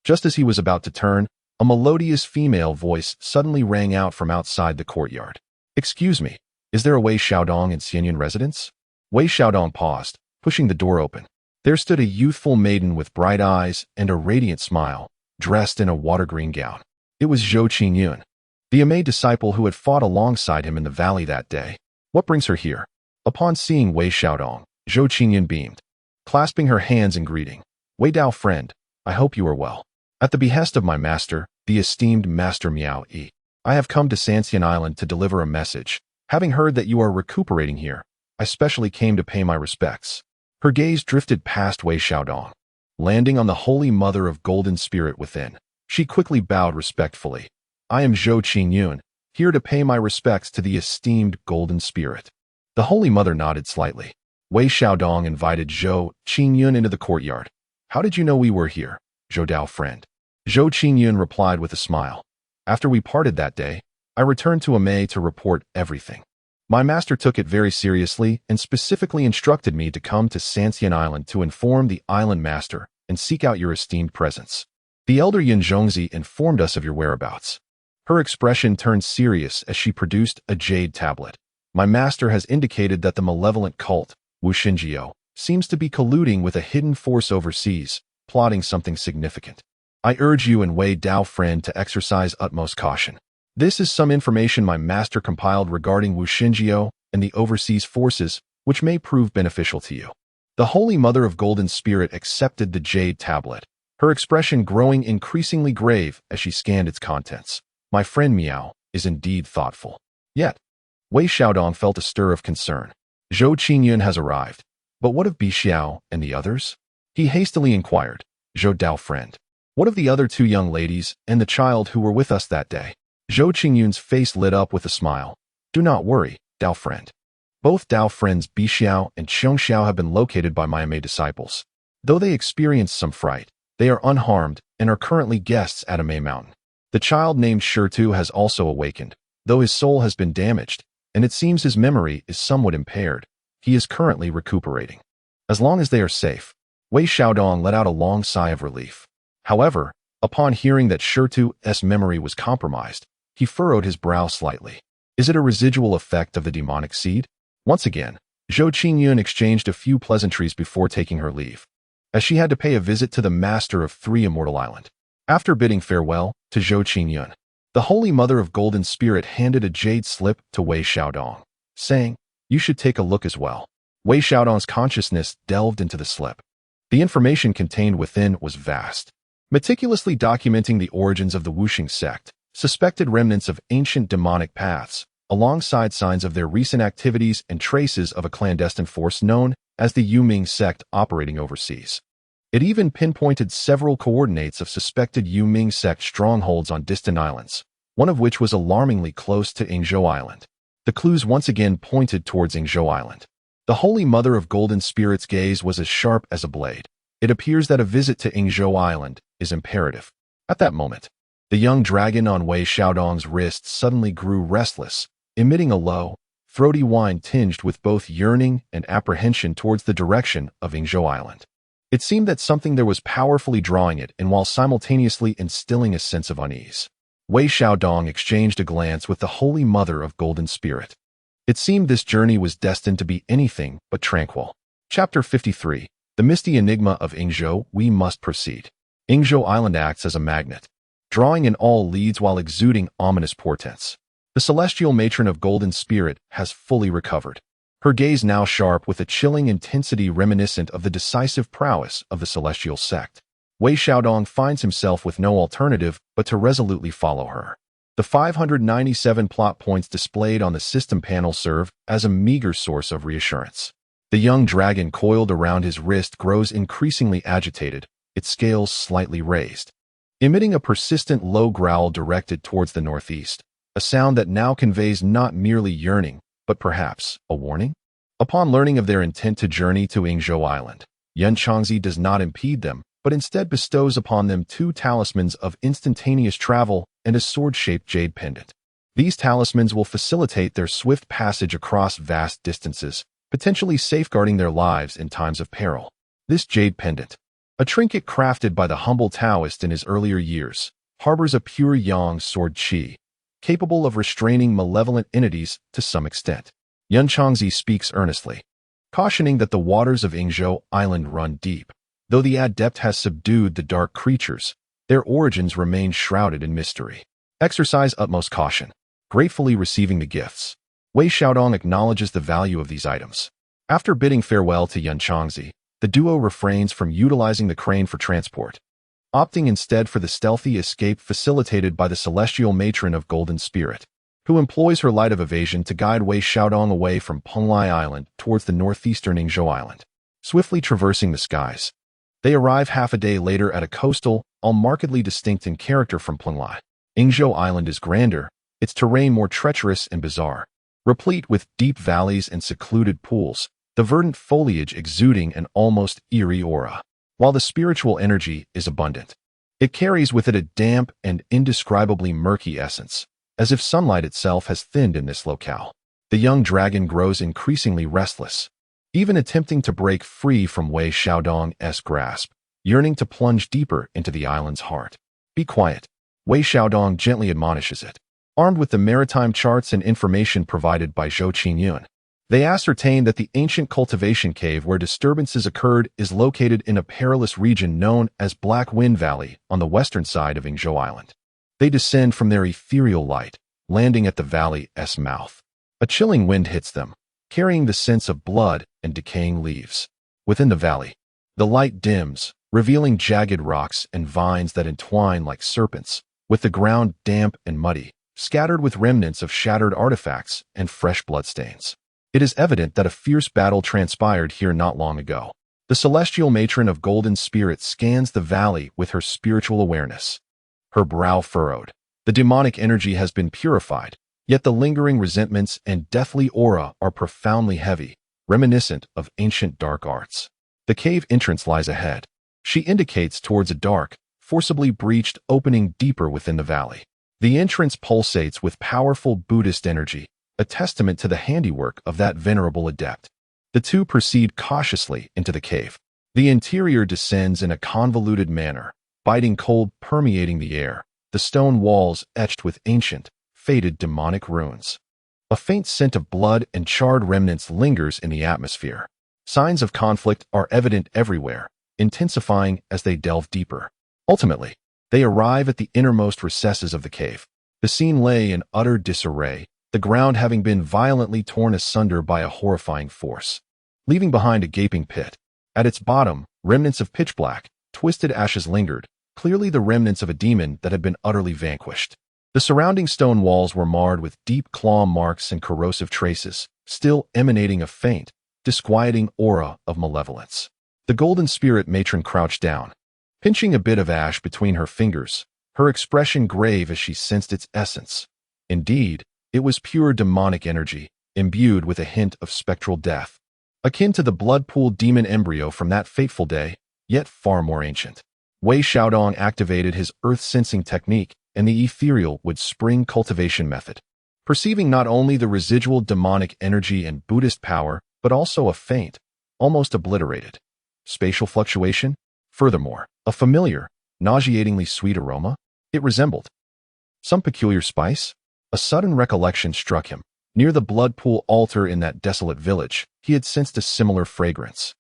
Just as he was about to turn, a melodious female voice suddenly rang out from outside the courtyard. Excuse me, is there a Wei Xiaodong in Xianyan residence? Wei Xiaodong paused, pushing the door open. There stood a youthful maiden with bright eyes and a radiant smile, dressed in a water-green gown. It was Zhou Qingyun, the Amei disciple who had fought alongside him in the valley that day. What brings her here? Upon seeing Wei Xiaodong, Zhou Qingyun beamed, clasping her hands in greeting. Wei Dao friend, I hope you are well. At the behest of my master, the esteemed Master Miao Yi, I have come to Sanxian Island to deliver a message. Having heard that you are recuperating here, I specially came to pay my respects. Her gaze drifted past Wei Xiaodong, landing on the Holy Mother of Golden Spirit within. She quickly bowed respectfully. I am Zhou Qingyun, here to pay my respects to the esteemed Golden Spirit. The Holy Mother nodded slightly. Wei Xiaodong invited Zhou Qingyun into the courtyard. How did you know we were here, Zhou Dao friend? Zhou Qingyun replied with a smile. After we parted that day, I returned to Amei to report everything. My master took it very seriously and specifically instructed me to come to Sanxian Island to inform the island master and seek out your esteemed presence. The elder Yin Zhongzi informed us of your whereabouts. Her expression turned serious as she produced a jade tablet. My master has indicated that the malevolent cult, Wuxinjiao, seems to be colluding with a hidden force overseas, plotting something significant. I urge you and Wei Dao friend to exercise utmost caution. This is some information my master compiled regarding Wuxinjiao and the overseas forces, which may prove beneficial to you. The Holy Mother of Golden Spirit accepted the jade tablet, her expression growing increasingly grave as she scanned its contents. My friend Miao is indeed thoughtful. Yet, Wei Xiaodong felt a stir of concern. Zhou Qingyun has arrived, but what of Bi Xiao and the others? He hastily inquired. Zhou Dao friend, what of the other two young ladies and the child who were with us that day? Zhou Qingyun's face lit up with a smile. Do not worry, Dao friend. Both Dao friends Bi Xiao and Qiong Xiao have been located by my Amei disciples. Though they experienced some fright, they are unharmed and are currently guests at Amei Mountain. The child named Shirtu has also awakened, though his soul has been damaged, and it seems his memory is somewhat impaired. He is currently recuperating. As long as they are safe, Wei Xiaodong let out a long sigh of relief. However, upon hearing that Shirtu's memory was compromised, he furrowed his brow slightly. Is it a residual effect of the demonic seed? Once again, Zhou Qingyun exchanged a few pleasantries before taking her leave, as she had to pay a visit to the master of Three Immortal Island. After bidding farewell to Zhou Qingyun, the Holy Mother of Golden Spirit handed a jade slip to Wei Xiaodong, saying, You should take a look as well. Wei Xiaodong's consciousness delved into the slip. The information contained within was vast, meticulously documenting the origins of the Wuxing sect, suspected remnants of ancient demonic paths, alongside signs of their recent activities and traces of a clandestine force known as the Yuming sect operating overseas. It even pinpointed several coordinates of suspected Yuming sect strongholds on distant islands, one of which was alarmingly close to Yingzhou Island. The clues once again pointed towards Yingzhou Island. The Holy Mother of Golden Spirit's gaze was as sharp as a blade. It appears that a visit to Yingzhou Island is imperative. At that moment, the young dragon on Wei Xiaodong's wrist suddenly grew restless, emitting a low, throaty whine tinged with both yearning and apprehension towards the direction of Yingzhou Island. It seemed that something there was powerfully drawing it in while simultaneously instilling a sense of unease. Wei Xiaodong exchanged a glance with the Holy Mother of Golden Spirit. It seemed this journey was destined to be anything but tranquil. Chapter 53. The Misty Enigma of Yingzhou. We must proceed. Yingzhou Island acts as a magnet, drawing in all leads while exuding ominous portents. The celestial matron of Golden Spirit has fully recovered, her gaze now sharp with a chilling intensity reminiscent of the decisive prowess of the celestial sect. Wei Xiaodong finds himself with no alternative but to resolutely follow her. The 597 plot points displayed on the system panel serve as a meager source of reassurance. The young dragon coiled around his wrist grows increasingly agitated, its scales slightly raised, emitting a persistent low growl directed towards the northeast, a sound that now conveys not merely yearning, but perhaps a warning. Upon learning of their intent to journey to Yingzhou Island, Yan Changzi does not impede them, but instead bestows upon them 2 talismans of instantaneous travel and a sword-shaped jade pendant. These talismans will facilitate their swift passage across vast distances, potentially safeguarding their lives in times of peril. This jade pendant, a trinket crafted by the humble Taoist in his earlier years, harbors a pure yang sword qi, capable of restraining malevolent entities to some extent. Yun Changzi speaks earnestly, cautioning that the waters of Yingzhou Island run deep. Though the adept has subdued the dark creatures, their origins remain shrouded in mystery. Exercise utmost caution. Gratefully receiving the gifts, Wei Xiaodong acknowledges the value of these items. After bidding farewell to Yun Changzi, the duo refrains from utilizing the crane for transport, opting instead for the stealthy escape facilitated by the celestial matron of Golden Spirit, who employs her light of evasion to guide Wei Xiaodong away from Penglai Island towards the northeastern Yingzhou Island. Swiftly traversing the skies, they arrive half a day later at a coastal, all markedly distinct in character from Penglai. Yingzhou Island is grander, its terrain more treacherous and bizarre, replete with deep valleys and secluded pools, the verdant foliage exuding an almost eerie aura. While the spiritual energy is abundant, it carries with it a damp and indescribably murky essence, as if sunlight itself has thinned in this locale. The young dragon grows increasingly restless, even attempting to break free from Wei Xiaodong's grasp, yearning to plunge deeper into the island's heart. Be quiet, Wei Xiaodong gently admonishes it. Armed with the maritime charts and information provided by Zhou Qingyun, they ascertain that the ancient cultivation cave where disturbances occurred is located in a perilous region known as Black Wind Valley on the western side of Yingzhou Island. They descend from their ethereal light, landing at the valley's mouth. A chilling wind hits them, carrying the scents of blood and decaying leaves. Within the valley, the light dims, revealing jagged rocks and vines that entwine like serpents, with the ground damp and muddy, scattered with remnants of shattered artifacts and fresh bloodstains. It is evident that a fierce battle transpired here not long ago. The celestial matron of Golden Spirit scans the valley with her spiritual awareness, her brow furrowed. The demonic energy has been purified, yet the lingering resentments and deathly aura are profoundly heavy, reminiscent of ancient dark arts. The cave entrance lies ahead. She indicates towards a dark, forcibly breached opening deeper within the valley. The entrance pulsates with powerful Buddhist energy, a testament to the handiwork of that venerable adept. The two proceed cautiously into the cave. The interior descends in a convoluted manner, biting cold permeating the air, the stone walls etched with ancient, faded demonic runes. A faint scent of blood and charred remnants lingers in the atmosphere. Signs of conflict are evident everywhere, intensifying as they delve deeper. Ultimately, they arrive at the innermost recesses of the cave. The scene lay in utter disarray, the ground having been violently torn asunder by a horrifying force, leaving behind a gaping pit. At its bottom, remnants of pitch black, twisted ashes lingered, clearly the remnants of a demon that had been utterly vanquished. The surrounding stone walls were marred with deep claw marks and corrosive traces, still emanating a faint, disquieting aura of malevolence. The Golden Spirit matron crouched down, pinching a bit of ash between her fingers, her expression grave as she sensed its essence. Indeed, it was pure demonic energy, imbued with a hint of spectral death, akin to the blood-pooled demon embryo from that fateful day, yet far more ancient. Wei Xiaodong activated his earth-sensing technique and the ethereal wood spring cultivation method, perceiving not only the residual demonic energy and Buddhist power, but also a faint, almost obliterated, spatial fluctuation. Furthermore, a familiar, nauseatingly sweet aroma. It resembled some peculiar spice. A sudden recollection struck him. Near the blood pool altar in that desolate village, he had sensed a similar fragrance,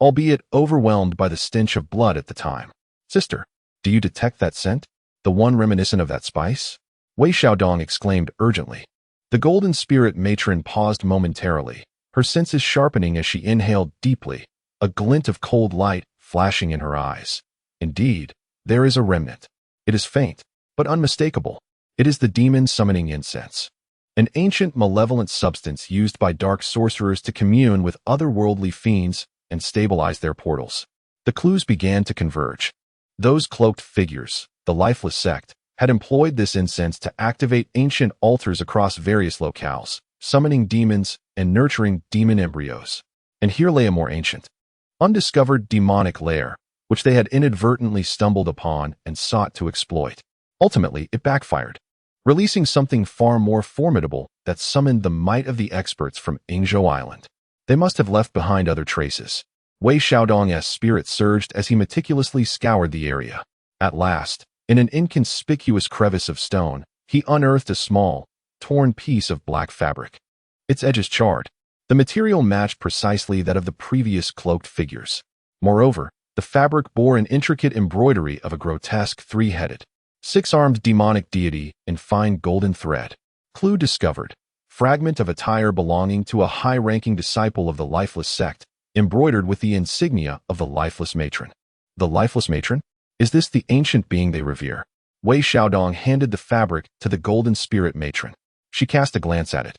albeit overwhelmed by the stench of blood at the time. Sister, do you detect that scent? The one reminiscent of that spice? Wei Xiaodong exclaimed urgently. The Golden Spirit matron paused momentarily, her senses sharpening as she inhaled deeply, a glint of cold light flashing in her eyes. Indeed, there is a remnant. It is faint, but unmistakable. It is the demon summoning incense, an ancient malevolent substance used by dark sorcerers to commune with otherworldly fiends and stabilize their portals. The clues began to converge. Those cloaked figures, the lifeless sect, had employed this incense to activate ancient altars across various locales, summoning demons and nurturing demon embryos. And here lay a more ancient, undiscovered demonic lair, which they had inadvertently stumbled upon and sought to exploit. Ultimately, it backfired, releasing something far more formidable that summoned the might of the experts from Yingzhou Island. They must have left behind other traces. Wei Xiaodong's spirit surged as he meticulously scoured the area. At last, in an inconspicuous crevice of stone, he unearthed a small, torn piece of black fabric. Its edges charred. The material matched precisely that of the previous cloaked figures. Moreover, the fabric bore an intricate embroidery of a grotesque three-headed, six-armed demonic deity in fine golden thread. Clue discovered. Fragment of attire belonging to a high-ranking disciple of the lifeless sect, embroidered with the insignia of the lifeless matron. The lifeless matron? Is this the ancient being they revere? Wei Xiaodong handed the fabric to the golden spirit matron. She cast a glance at it.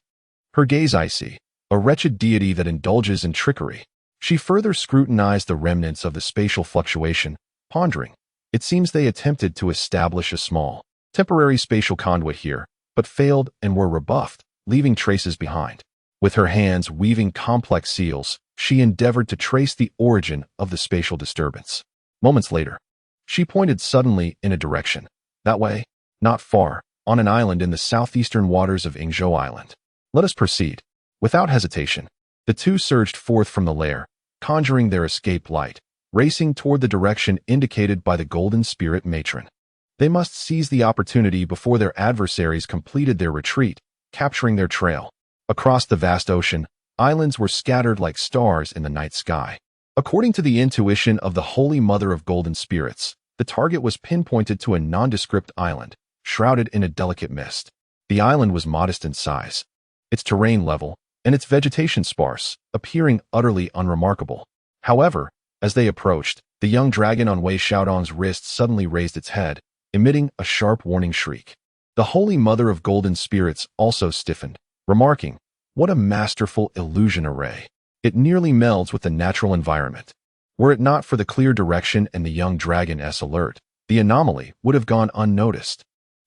Her gaze icy, a wretched deity that indulges in trickery. She further scrutinized the remnants of the spatial fluctuation, pondering. It seems they attempted to establish a small, temporary spatial conduit here, but failed and were rebuffed, leaving traces behind. With her hands weaving complex seals, she endeavored to trace the origin of the spatial disturbance. Moments later, she pointed suddenly in a direction. That way, not far, on an island in the southeastern waters of Ingzhou Island. Let us proceed. Without hesitation, the two surged forth from the lair, conjuring their escape light, racing toward the direction indicated by the golden spirit matron. They must seize the opportunity before their adversaries completed their retreat, capturing their trail. Across the vast ocean, islands were scattered like stars in the night sky. According to the intuition of the Holy Mother of Golden Spirits, the target was pinpointed to a nondescript island, shrouded in a delicate mist. The island was modest in size, its terrain level, and its vegetation sparse, appearing utterly unremarkable. However, as they approached, the young dragon on Wei Xiaodong's wrist suddenly raised its head, emitting a sharp warning shriek. The Holy Mother of Golden Spirits also stiffened, remarking, "What a masterful illusion array. It nearly melds with the natural environment." Were it not for the clear direction and the young dragon's alert, the anomaly would have gone unnoticed.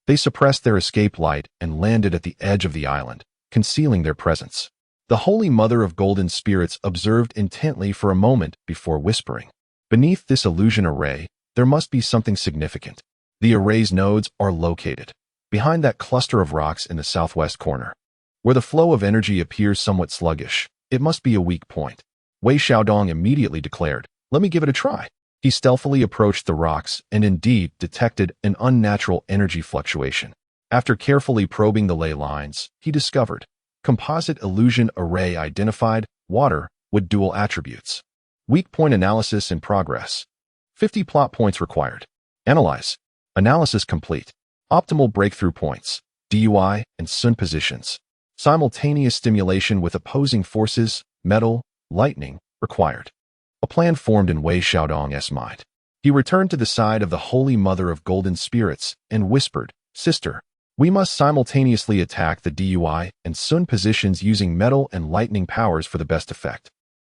They suppressed their escape light and landed at the edge of the island, concealing their presence. The Holy Mother of Golden Spirits observed intently for a moment before whispering, "Beneath this illusion array, there must be something significant. The array's nodes are located behind that cluster of rocks in the southwest corner. Where the flow of energy appears somewhat sluggish, it must be a weak point." Wei Xiaodong immediately declared, "Let me give it a try." He stealthily approached the rocks and indeed detected an unnatural energy fluctuation. After carefully probing the ley lines, he discovered composite illusion array identified, water, with dual attributes. Weak point analysis in progress. 50 plot points required. Analyze. Analysis complete. Optimal breakthrough points, DUI, and sun positions. Simultaneous stimulation with opposing forces, metal, lightning, required. A plan formed in Wei Xiaodong's mind. He returned to the side of the Holy Mother of Golden Spirits and whispered, "Sister, we must simultaneously attack the DUI and sun positions using metal and lightning powers for the best effect."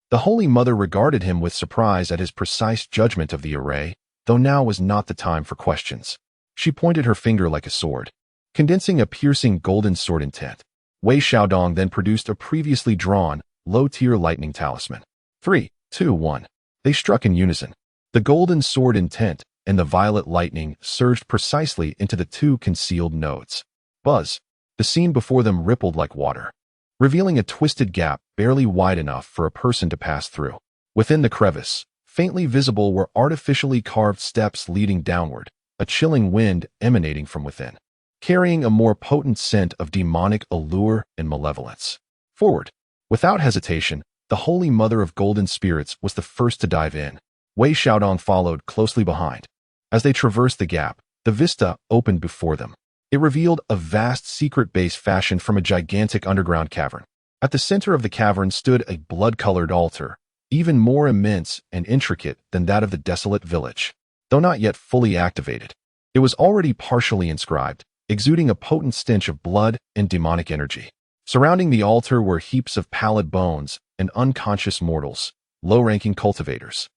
The Holy Mother regarded him with surprise at his precise judgment of the array, though now was not the time for questions. She pointed her finger like a sword, condensing a piercing golden sword intent. Wei Xiaodong then produced a previously drawn, low-tier lightning talisman. 3, 2, 1. They struck in unison. The golden sword intent and the violet lightning surged precisely into the two concealed nodes. Buzz. The scene before them rippled like water, revealing a twisted gap barely wide enough for a person to pass through. Within the crevice, faintly visible were artificially carved steps leading downward, a chilling wind emanating from within, carrying a more potent scent of demonic allure and malevolence. Forward. Without hesitation, the Holy Mother of Golden Spirits was the first to dive in. Wei Xiaodong followed closely behind. As they traversed the gap, the vista opened before them. It revealed a vast secret base fashioned from a gigantic underground cavern. At the center of the cavern stood a blood-colored altar, even more immense and intricate than that of the desolate village. Though not yet fully activated, it was already partially inscribed, exuding a potent stench of blood and demonic energy. Surrounding the altar were heaps of pallid bones and unconscious mortals, low-ranking cultivators.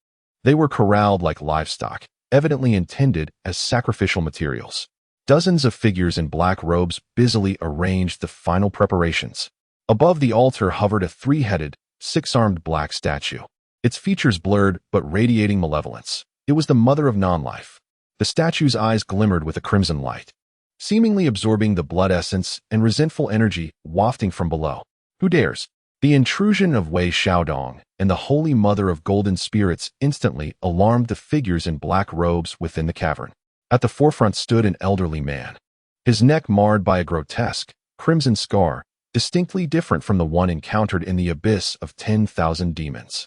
They were corralled like livestock, evidently intended as sacrificial materials. Dozens of figures in black robes busily arranged the final preparations. Above the altar hovered a three-headed, six-armed black statue, its features blurred but radiating malevolence. It was the mother of non-life. The statue's eyes glimmered with a crimson light, seemingly absorbing the blood essence and resentful energy wafting from below. "Who dares?" The intrusion of Wei Xiaodong and the Holy Mother of Golden Spirits instantly alarmed the figures in black robes within the cavern. At the forefront stood an elderly man, his neck marred by a grotesque, crimson scar, distinctly different from the one encountered in the abyss of 10,000 demons.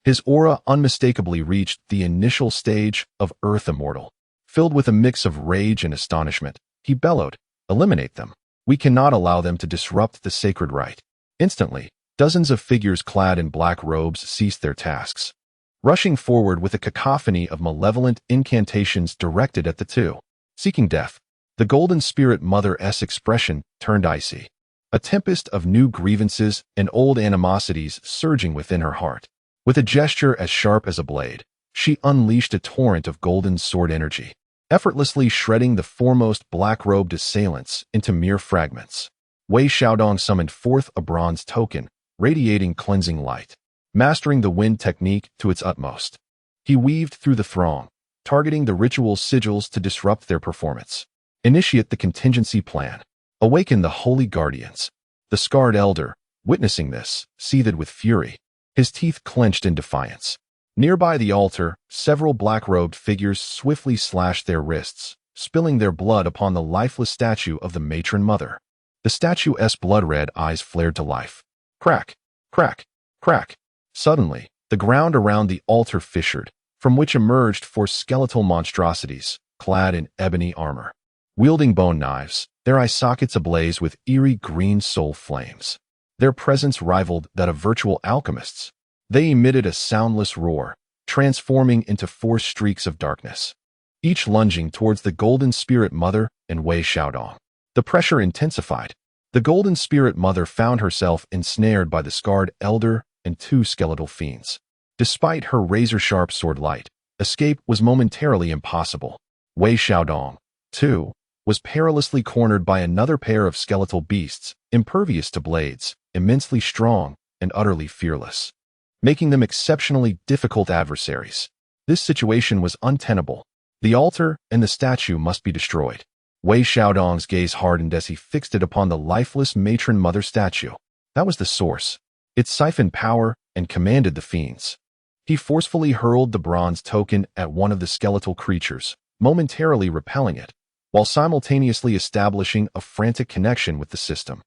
His aura unmistakably reached the initial stage of Earth Immortal. Filled with a mix of rage and astonishment, he bellowed, "Eliminate them. We cannot allow them to disrupt the sacred rite." Instantly, dozens of figures clad in black robes ceased their tasks, rushing forward with a cacophony of malevolent incantations directed at the two, seeking death. The Golden Spirit Mother's expression turned icy, a tempest of new grievances and old animosities surging within her heart. With a gesture as sharp as a blade, she unleashed a torrent of golden sword energy, effortlessly shredding the foremost black-robed assailants into mere fragments. Wei Xiaodong summoned forth a bronze token, radiating cleansing light, mastering the wind technique to its utmost. He weaved through the throng, targeting the ritual sigils to disrupt their performance. Initiate the contingency plan. Awaken the holy guardians. The scarred elder, witnessing this, seethed with fury, his teeth clenched in defiance. Nearby the altar, several black-robed figures swiftly slashed their wrists, spilling their blood upon the lifeless statue of the matron mother. The statue's blood-red eyes flared to life. Crack, crack, crack. Suddenly, the ground around the altar fissured, from which emerged four skeletal monstrosities, clad in ebony armor. Wielding bone knives, their eye sockets ablaze with eerie green soul flames. Their presence rivaled that of virtual alchemists. They emitted a soundless roar, transforming into four streaks of darkness, each lunging towards the Golden Spirit Mother and Wei Xiaodong. The pressure intensified. The Golden Spirit Mother found herself ensnared by the scarred elder and two skeletal fiends. Despite her razor-sharp sword light, escape was momentarily impossible. Wei Xiaodong, too, was perilously cornered by another pair of skeletal beasts, impervious to blades, immensely strong, and utterly fearless, making them exceptionally difficult adversaries. This situation was untenable. The altar and the statue must be destroyed. Wei Xiaodong's gaze hardened as he fixed it upon the lifeless matron mother statue. That was the source. It siphoned power and commanded the fiends. He forcefully hurled the bronze token at one of the skeletal creatures, momentarily repelling it, while simultaneously establishing a frantic connection with the system.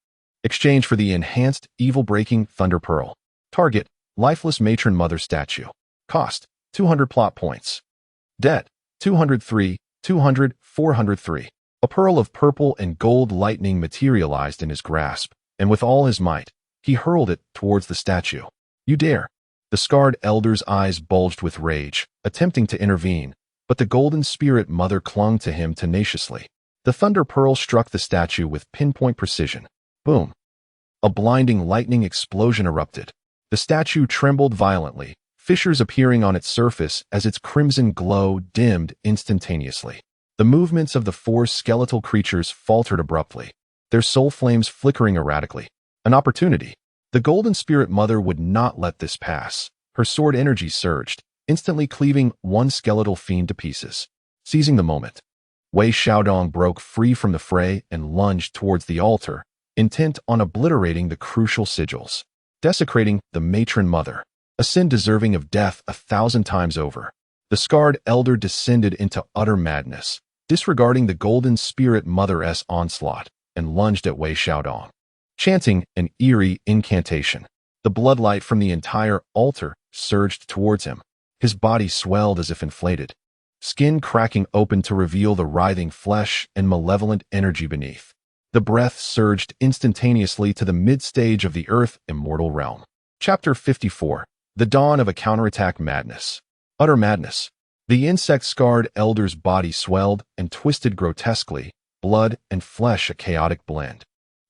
Exchange for the enhanced evil-breaking Thunder Pearl. Target, lifeless matron mother statue. Cost, 200 plot points. Debt, 203, 200, 403. A pearl of purple and gold lightning materialized in his grasp, and with all his might, he hurled it towards the statue. You dare! The scarred elder's eyes bulged with rage, attempting to intervene, but the Golden Spirit Mother clung to him tenaciously. The Thunder Pearl struck the statue with pinpoint precision. Boom! A blinding lightning explosion erupted. The statue trembled violently, fissures appearing on its surface as its crimson glow dimmed instantaneously. The movements of the four skeletal creatures faltered abruptly, their soul flames flickering erratically. An opportunity. The Golden Spirit Mother would not let this pass. Her sword energy surged, instantly cleaving one skeletal fiend to pieces. Seizing the moment, Wei Xiaodong broke free from the fray and lunged towards the altar, intent on obliterating the crucial sigils, desecrating the matron mother, a sin deserving of death 1,000 times over. The scarred elder descended into utter madness, disregarding the Golden Spirit Mother's onslaught, and lunged at Wei Xiaodong, chanting an eerie incantation. The bloodlight from the entire altar surged towards him. His body swelled as if inflated, skin cracking open to reveal the writhing flesh and malevolent energy beneath. The breath surged instantaneously to the mid-stage of the Earth Immortal realm. Chapter 54. The Dawn of a Counterattack Madness. Utter madness. The insect-scarred elder's body swelled and twisted grotesquely, blood and flesh a chaotic blend,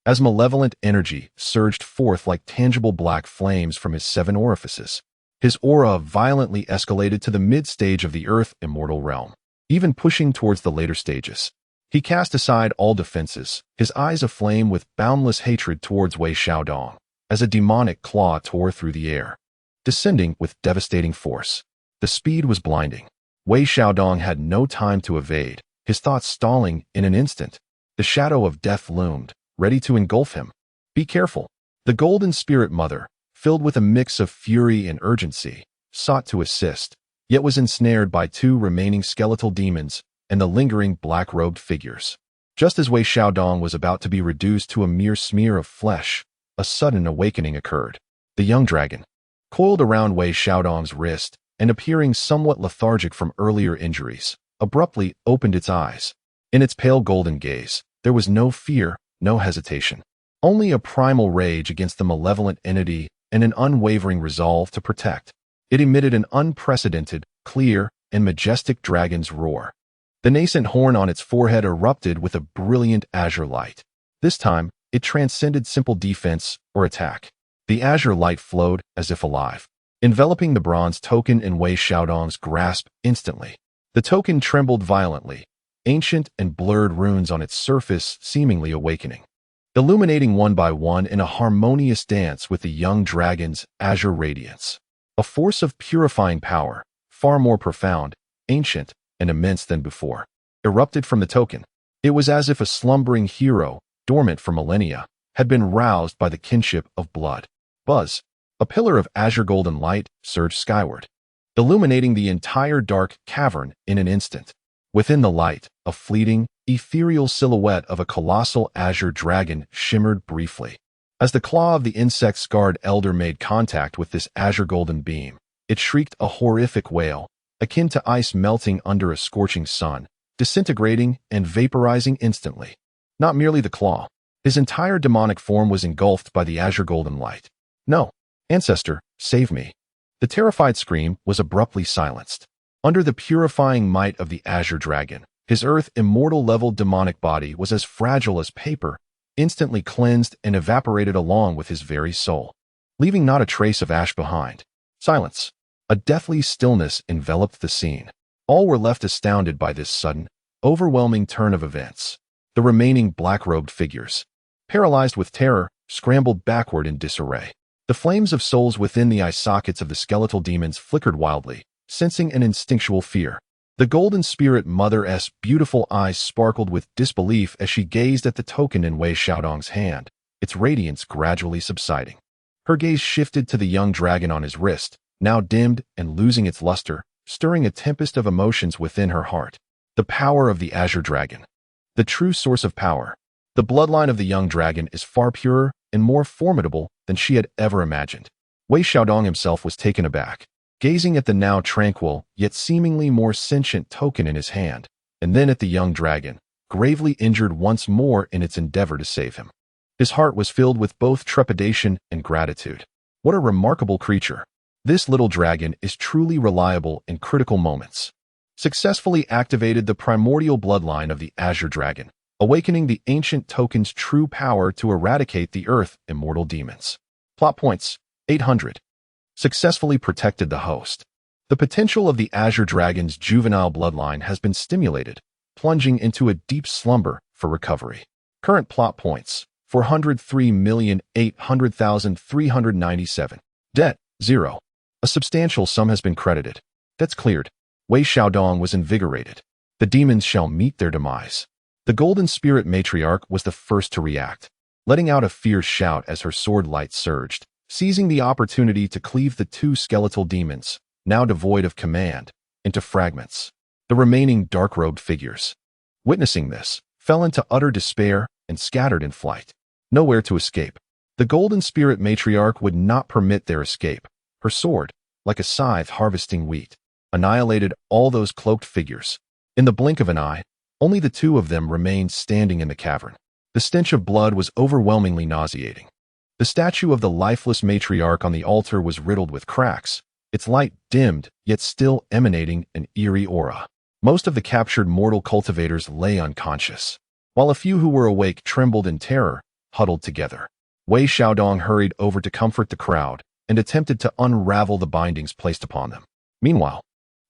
as malevolent energy surged forth like tangible black flames from his 7 orifices. His aura violently escalated to the mid-stage of the Earth Immortal realm, even pushing towards the later stages. He cast aside all defenses, his eyes aflame with boundless hatred towards Wei Xiaodong, as a demonic claw tore through the air, descending with devastating force. The speed was blinding. Wei Xiaodong had no time to evade, his thoughts stalling in an instant. The shadow of death loomed, ready to engulf him. Be careful. The Golden Spirit Mother, filled with a mix of fury and urgency, sought to assist, yet was ensnared by two remaining skeletal demons and the lingering black-robed figures. Just as Wei Xiaodong was about to be reduced to a mere smear of flesh, a sudden awakening occurred. The young dragon, coiled around Wei Xiaodong's wrist and appearing somewhat lethargic from earlier injuries, abruptly opened its eyes. In its pale golden gaze, there was no fear, no hesitation, only a primal rage against the malevolent entity and an unwavering resolve to protect. It emitted an unprecedented, clear, and majestic dragon's roar. The nascent horn on its forehead erupted with a brilliant azure light. This time, it transcended simple defense or attack. The azure light flowed as if alive, enveloping the bronze token in Wei Xiaodong's grasp instantly. The token trembled violently, ancient and blurred runes on its surface seemingly awakening, illuminating one by one in a harmonious dance with the young dragon's azure radiance. A force of purifying power, far more profound, ancient, and immense than before, erupted from the token. It was as if a slumbering hero, dormant for millennia, had been roused by the kinship of blood. Buzz, a pillar of azure golden light, surged skyward, illuminating the entire dark cavern in an instant. Within the light, a fleeting, ethereal silhouette of a colossal azure dragon shimmered briefly. As the claw of the insect-scarred elder made contact with this azure golden beam, it shrieked a horrific wail, akin to ice melting under a scorching sun, disintegrating and vaporizing instantly. Not merely the claw. His entire demonic form was engulfed by the azure golden light. No, ancestor, save me. The terrified scream was abruptly silenced. Under the purifying might of the azure dragon, his earth immortal-level demonic body was as fragile as paper, instantly cleansed and evaporated along with his very soul, leaving not a trace of ash behind. Silence. A deathly stillness enveloped the scene. All were left astounded by this sudden, overwhelming turn of events. The remaining black-robed figures, paralyzed with terror, scrambled backward in disarray. The flames of souls within the eye sockets of the skeletal demons flickered wildly, sensing an instinctual fear. The golden spirit mother's beautiful eyes sparkled with disbelief as she gazed at the token in Wei Xiaodong's hand, its radiance gradually subsiding. Her gaze shifted to the young dragon on his wrist, now dimmed and losing its luster, stirring a tempest of emotions within her heart. The power of the azure dragon. The true source of power. The bloodline of the young dragon is far purer and more formidable than she had ever imagined. Wei Xiaodong himself was taken aback, gazing at the now tranquil, yet seemingly more sentient token in his hand, and then at the young dragon, gravely injured once more in its endeavor to save him. His heart was filled with both trepidation and gratitude. What a remarkable creature. This little dragon is truly reliable in critical moments. Successfully activated the primordial bloodline of the azure dragon, awakening the ancient token's true power to eradicate the earth immortal demons. Plot points, 800. Successfully protected the host. The potential of the azure dragon's juvenile bloodline has been stimulated, plunging into a deep slumber for recovery. Current plot points, 403,800,397. Debt, 0. A substantial sum has been credited. Debts cleared. Wei Xiaodong was invigorated. The demons shall meet their demise. The golden spirit matriarch was the first to react, letting out a fierce shout as her sword light surged, seizing the opportunity to cleave the two skeletal demons, now devoid of command, into fragments. The remaining dark-robed figures, witnessing this, fell into utter despair and scattered in flight. Nowhere to escape. The golden spirit matriarch would not permit their escape. Her sword, like a scythe harvesting wheat, annihilated all those cloaked figures. In the blink of an eye, only the two of them remained standing in the cavern. The stench of blood was overwhelmingly nauseating. The statue of the lifeless matriarch on the altar was riddled with cracks, its light dimmed, yet still emanating an eerie aura. Most of the captured mortal cultivators lay unconscious, while a few who were awake trembled in terror, huddled together. Wei Xiaodong hurried over to comfort the crowd and attempted to unravel the bindings placed upon them. Meanwhile,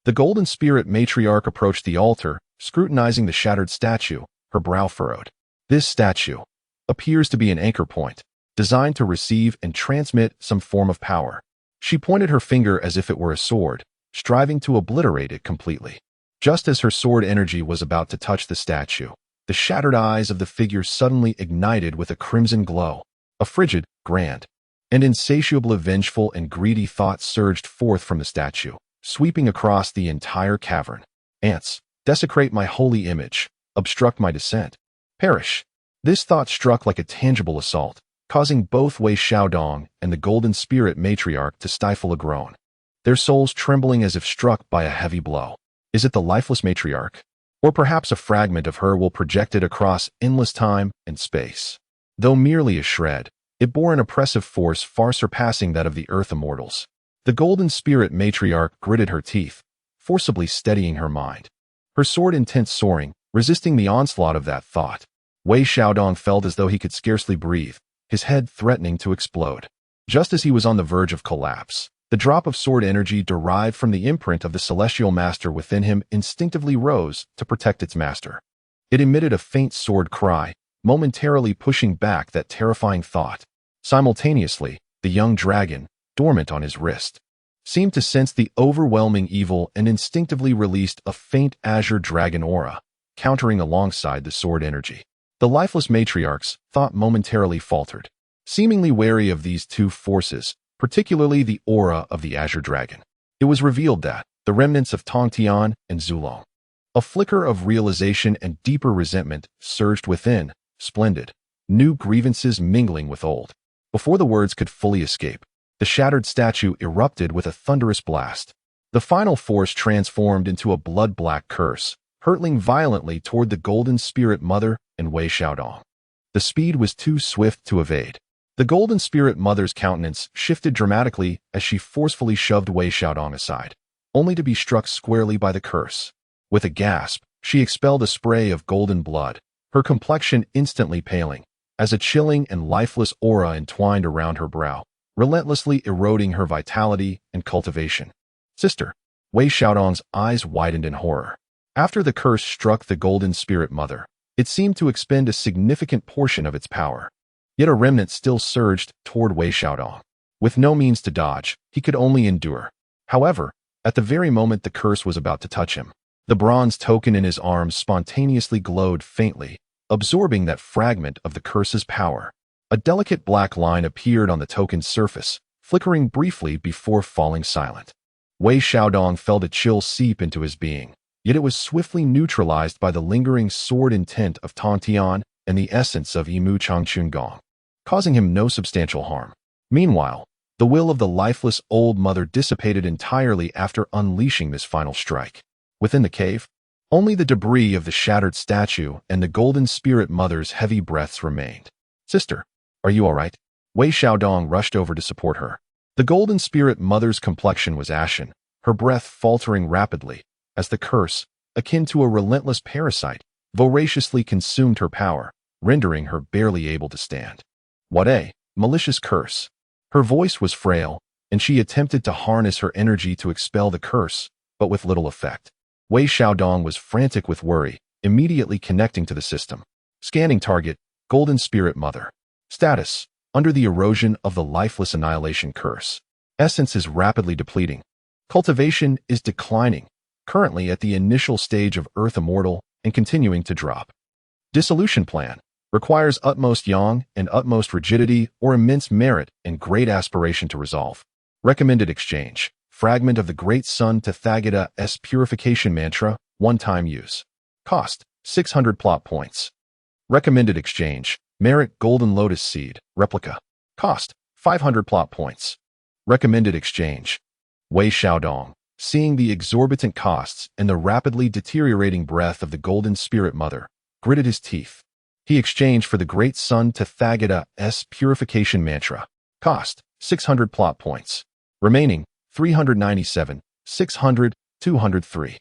the golden spirit matriarch approached the altar, scrutinizing the shattered statue, her brow furrowed. This statue appears to be an anchor point, designed to receive and transmit some form of power. She pointed her finger as if it were a sword, striving to obliterate it completely. Just as her sword energy was about to touch the statue, the shattered eyes of the figure suddenly ignited with a crimson glow. A frigid, grand, and insatiable, vengeful, and greedy thoughts surged forth from the statue, sweeping across the entire cavern. Ants, desecrate my holy image, obstruct my descent, perish. This thought struck like a tangible assault, causing both Wei Xiaodong and the Golden Spirit Matriarch to stifle a groan, their souls trembling as if struck by a heavy blow. Is it the lifeless matriarch? Or perhaps a fragment of her will projected across endless time and space? Though merely a shred, it bore an oppressive force far surpassing that of the Earth Immortals. The Golden Spirit Matriarch gritted her teeth, forcibly steadying her mind, her sword intent soaring, resisting the onslaught of that thought. Wei Xiaodong felt as though he could scarcely breathe, his head threatening to explode. Just as he was on the verge of collapse, the drop of sword energy derived from the imprint of the celestial master within him instinctively rose to protect its master. It emitted a faint sword cry, momentarily pushing back that terrifying thought. Simultaneously, the young dragon, dormant on his wrist, seemed to sense the overwhelming evil and instinctively released a faint azure dragon aura, countering alongside the sword energy. The lifeless matriarch's thought momentarily faltered, seemingly wary of these two forces, particularly the aura of the azure dragon. It was revealed that the remnants of Tongtian and Zulong. A flicker of realization and deeper resentment surged within, splendid, new grievances mingling with old. Before the words could fully escape, the shattered statue erupted with a thunderous blast. The final force transformed into a blood-black curse, hurtling violently toward the Golden Spirit Mother and Wei Xiaodong. The speed was too swift to evade. The Golden Spirit Mother's countenance shifted dramatically as she forcefully shoved Wei Xiaodong aside, only to be struck squarely by the curse. With a gasp, she expelled a spray of golden blood, her complexion instantly paling, as a chilling and lifeless aura entwined around her brow, relentlessly eroding her vitality and cultivation. Sister, Wei Xiaodong's eyes widened in horror. After the curse struck the Golden Spirit Mother, it seemed to expend a significant portion of its power. Yet a remnant still surged toward Wei Xiaodong. With no means to dodge, he could only endure. However, at the very moment the curse was about to touch him, the bronze token in his arms spontaneously glowed faintly, absorbing that fragment of the curse's power. A delicate black line appeared on the token's surface, flickering briefly before falling silent. Wei Xiaodong felt a chill seep into his being, yet it was swiftly neutralized by the lingering sword intent of Tongtian and the essence of Yimu Changchun Gong, causing him no substantial harm. Meanwhile, the will of the lifeless old mother dissipated entirely after unleashing this final strike. Within the cave, only the debris of the shattered statue and the Golden Spirit Mother's heavy breaths remained. Sister, are you all right? Wei Xiaodong rushed over to support her. The Golden Spirit Mother's complexion was ashen, her breath faltering rapidly, as the curse, akin to a relentless parasite, voraciously consumed her power, rendering her barely able to stand. What a malicious curse! Her voice was frail, and she attempted to harness her energy to expel the curse, but with little effect. Wei Xiaodong was frantic with worry, immediately connecting to the system. Scanning target, Golden Spirit Mother. Status, under the erosion of the lifeless annihilation curse. Essence is rapidly depleting. Cultivation is declining, currently at the initial stage of Earth Immortal and continuing to drop. Dissolution plan. Requires utmost yang and utmost rigidity or immense merit and great aspiration to resolve. Recommended exchange. Fragment of the Great Sun Tathagata's Purification Mantra, one-time use. Cost, 600 plot points. Recommended exchange. Merit Golden Lotus Seed, replica. Cost, 500 plot points. Recommended exchange. Wei Xiaodong, seeing the exorbitant costs and the rapidly deteriorating breath of the Golden Spirit Mother, gritted his teeth. He exchanged for the Great Sun Tathagata's Purification Mantra. Cost, 600 plot points. Remaining, 397, 600, 203.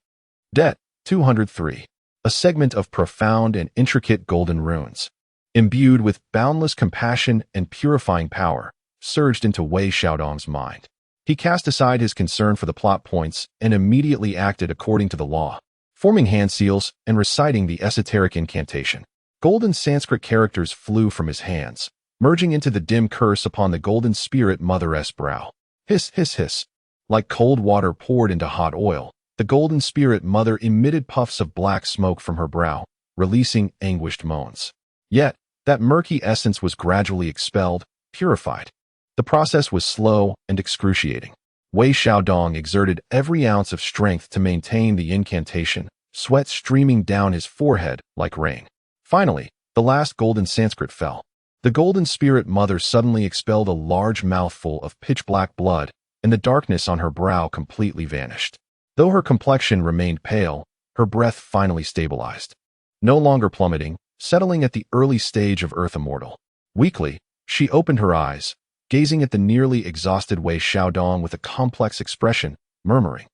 Debt, 203. A segment of profound and intricate golden runes, imbued with boundless compassion and purifying power, surged into Wei Xiaodong's mind. He cast aside his concern for the plot points and immediately acted according to the law, forming hand seals and reciting the esoteric incantation. Golden Sanskrit characters flew from his hands, merging into the dim curse upon the Golden Spirit Mother's brow. Hiss, hiss, hiss. Like cold water poured into hot oil, the Golden Spirit Mother emitted puffs of black smoke from her brow, releasing anguished moans. Yet, that murky essence was gradually expelled, purified. The process was slow and excruciating. Wei Xiaodong exerted every ounce of strength to maintain the incantation, sweat streaming down his forehead like rain. Finally, the last golden Sanskrit fell. The golden spirit mother suddenly expelled a large mouthful of pitch-black blood, and the darkness on her brow completely vanished. Though her complexion remained pale, her breath finally stabilized. No longer plummeting, settling at the early stage of Earth Immortal. Weakly, she opened her eyes, gazing at the nearly exhausted Wei Xiaodong with a complex expression, murmuring,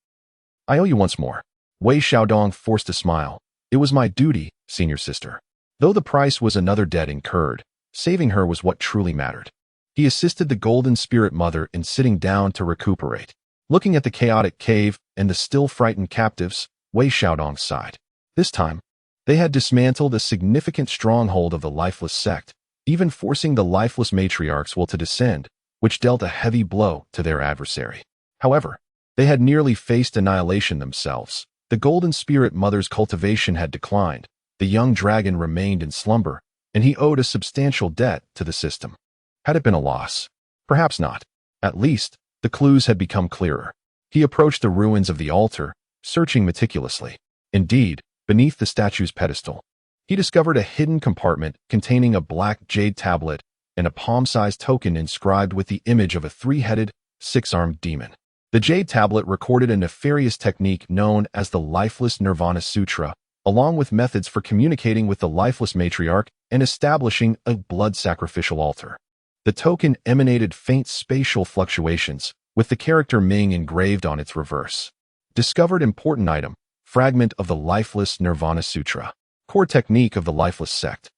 "I owe you once more." Wei Xiaodong forced a smile. "It was my duty, senior sister." Though the price was another debt incurred, saving her was what truly mattered. He assisted the golden spirit mother in sitting down to recuperate. Looking at the chaotic cave and the still frightened captives, Wei Xiaodong sighed. This time, they had dismantled a significant stronghold of the lifeless sect, even forcing the lifeless matriarch's will to descend, which dealt a heavy blow to their adversary. However, they had nearly faced annihilation themselves. The golden spirit mother's cultivation had declined, the young dragon remained in slumber, and he owed a substantial debt to the system. Had it been a loss? Perhaps not. At least, the clues had become clearer. He approached the ruins of the altar, searching meticulously. Indeed, beneath the statue's pedestal, he discovered a hidden compartment containing a black jade tablet and a palm-sized token inscribed with the image of a three-headed, six-armed demon. The jade tablet recorded a nefarious technique known as the Lifeless Nirvana Sutra, along with methods for communicating with the lifeless matriarch and establishing a blood sacrificial altar. The token emanated faint spatial fluctuations, with the character Ming engraved on its reverse. Discovered important item, fragment of the Lifeless Nirvana Sutra. Core technique of the lifeless sect.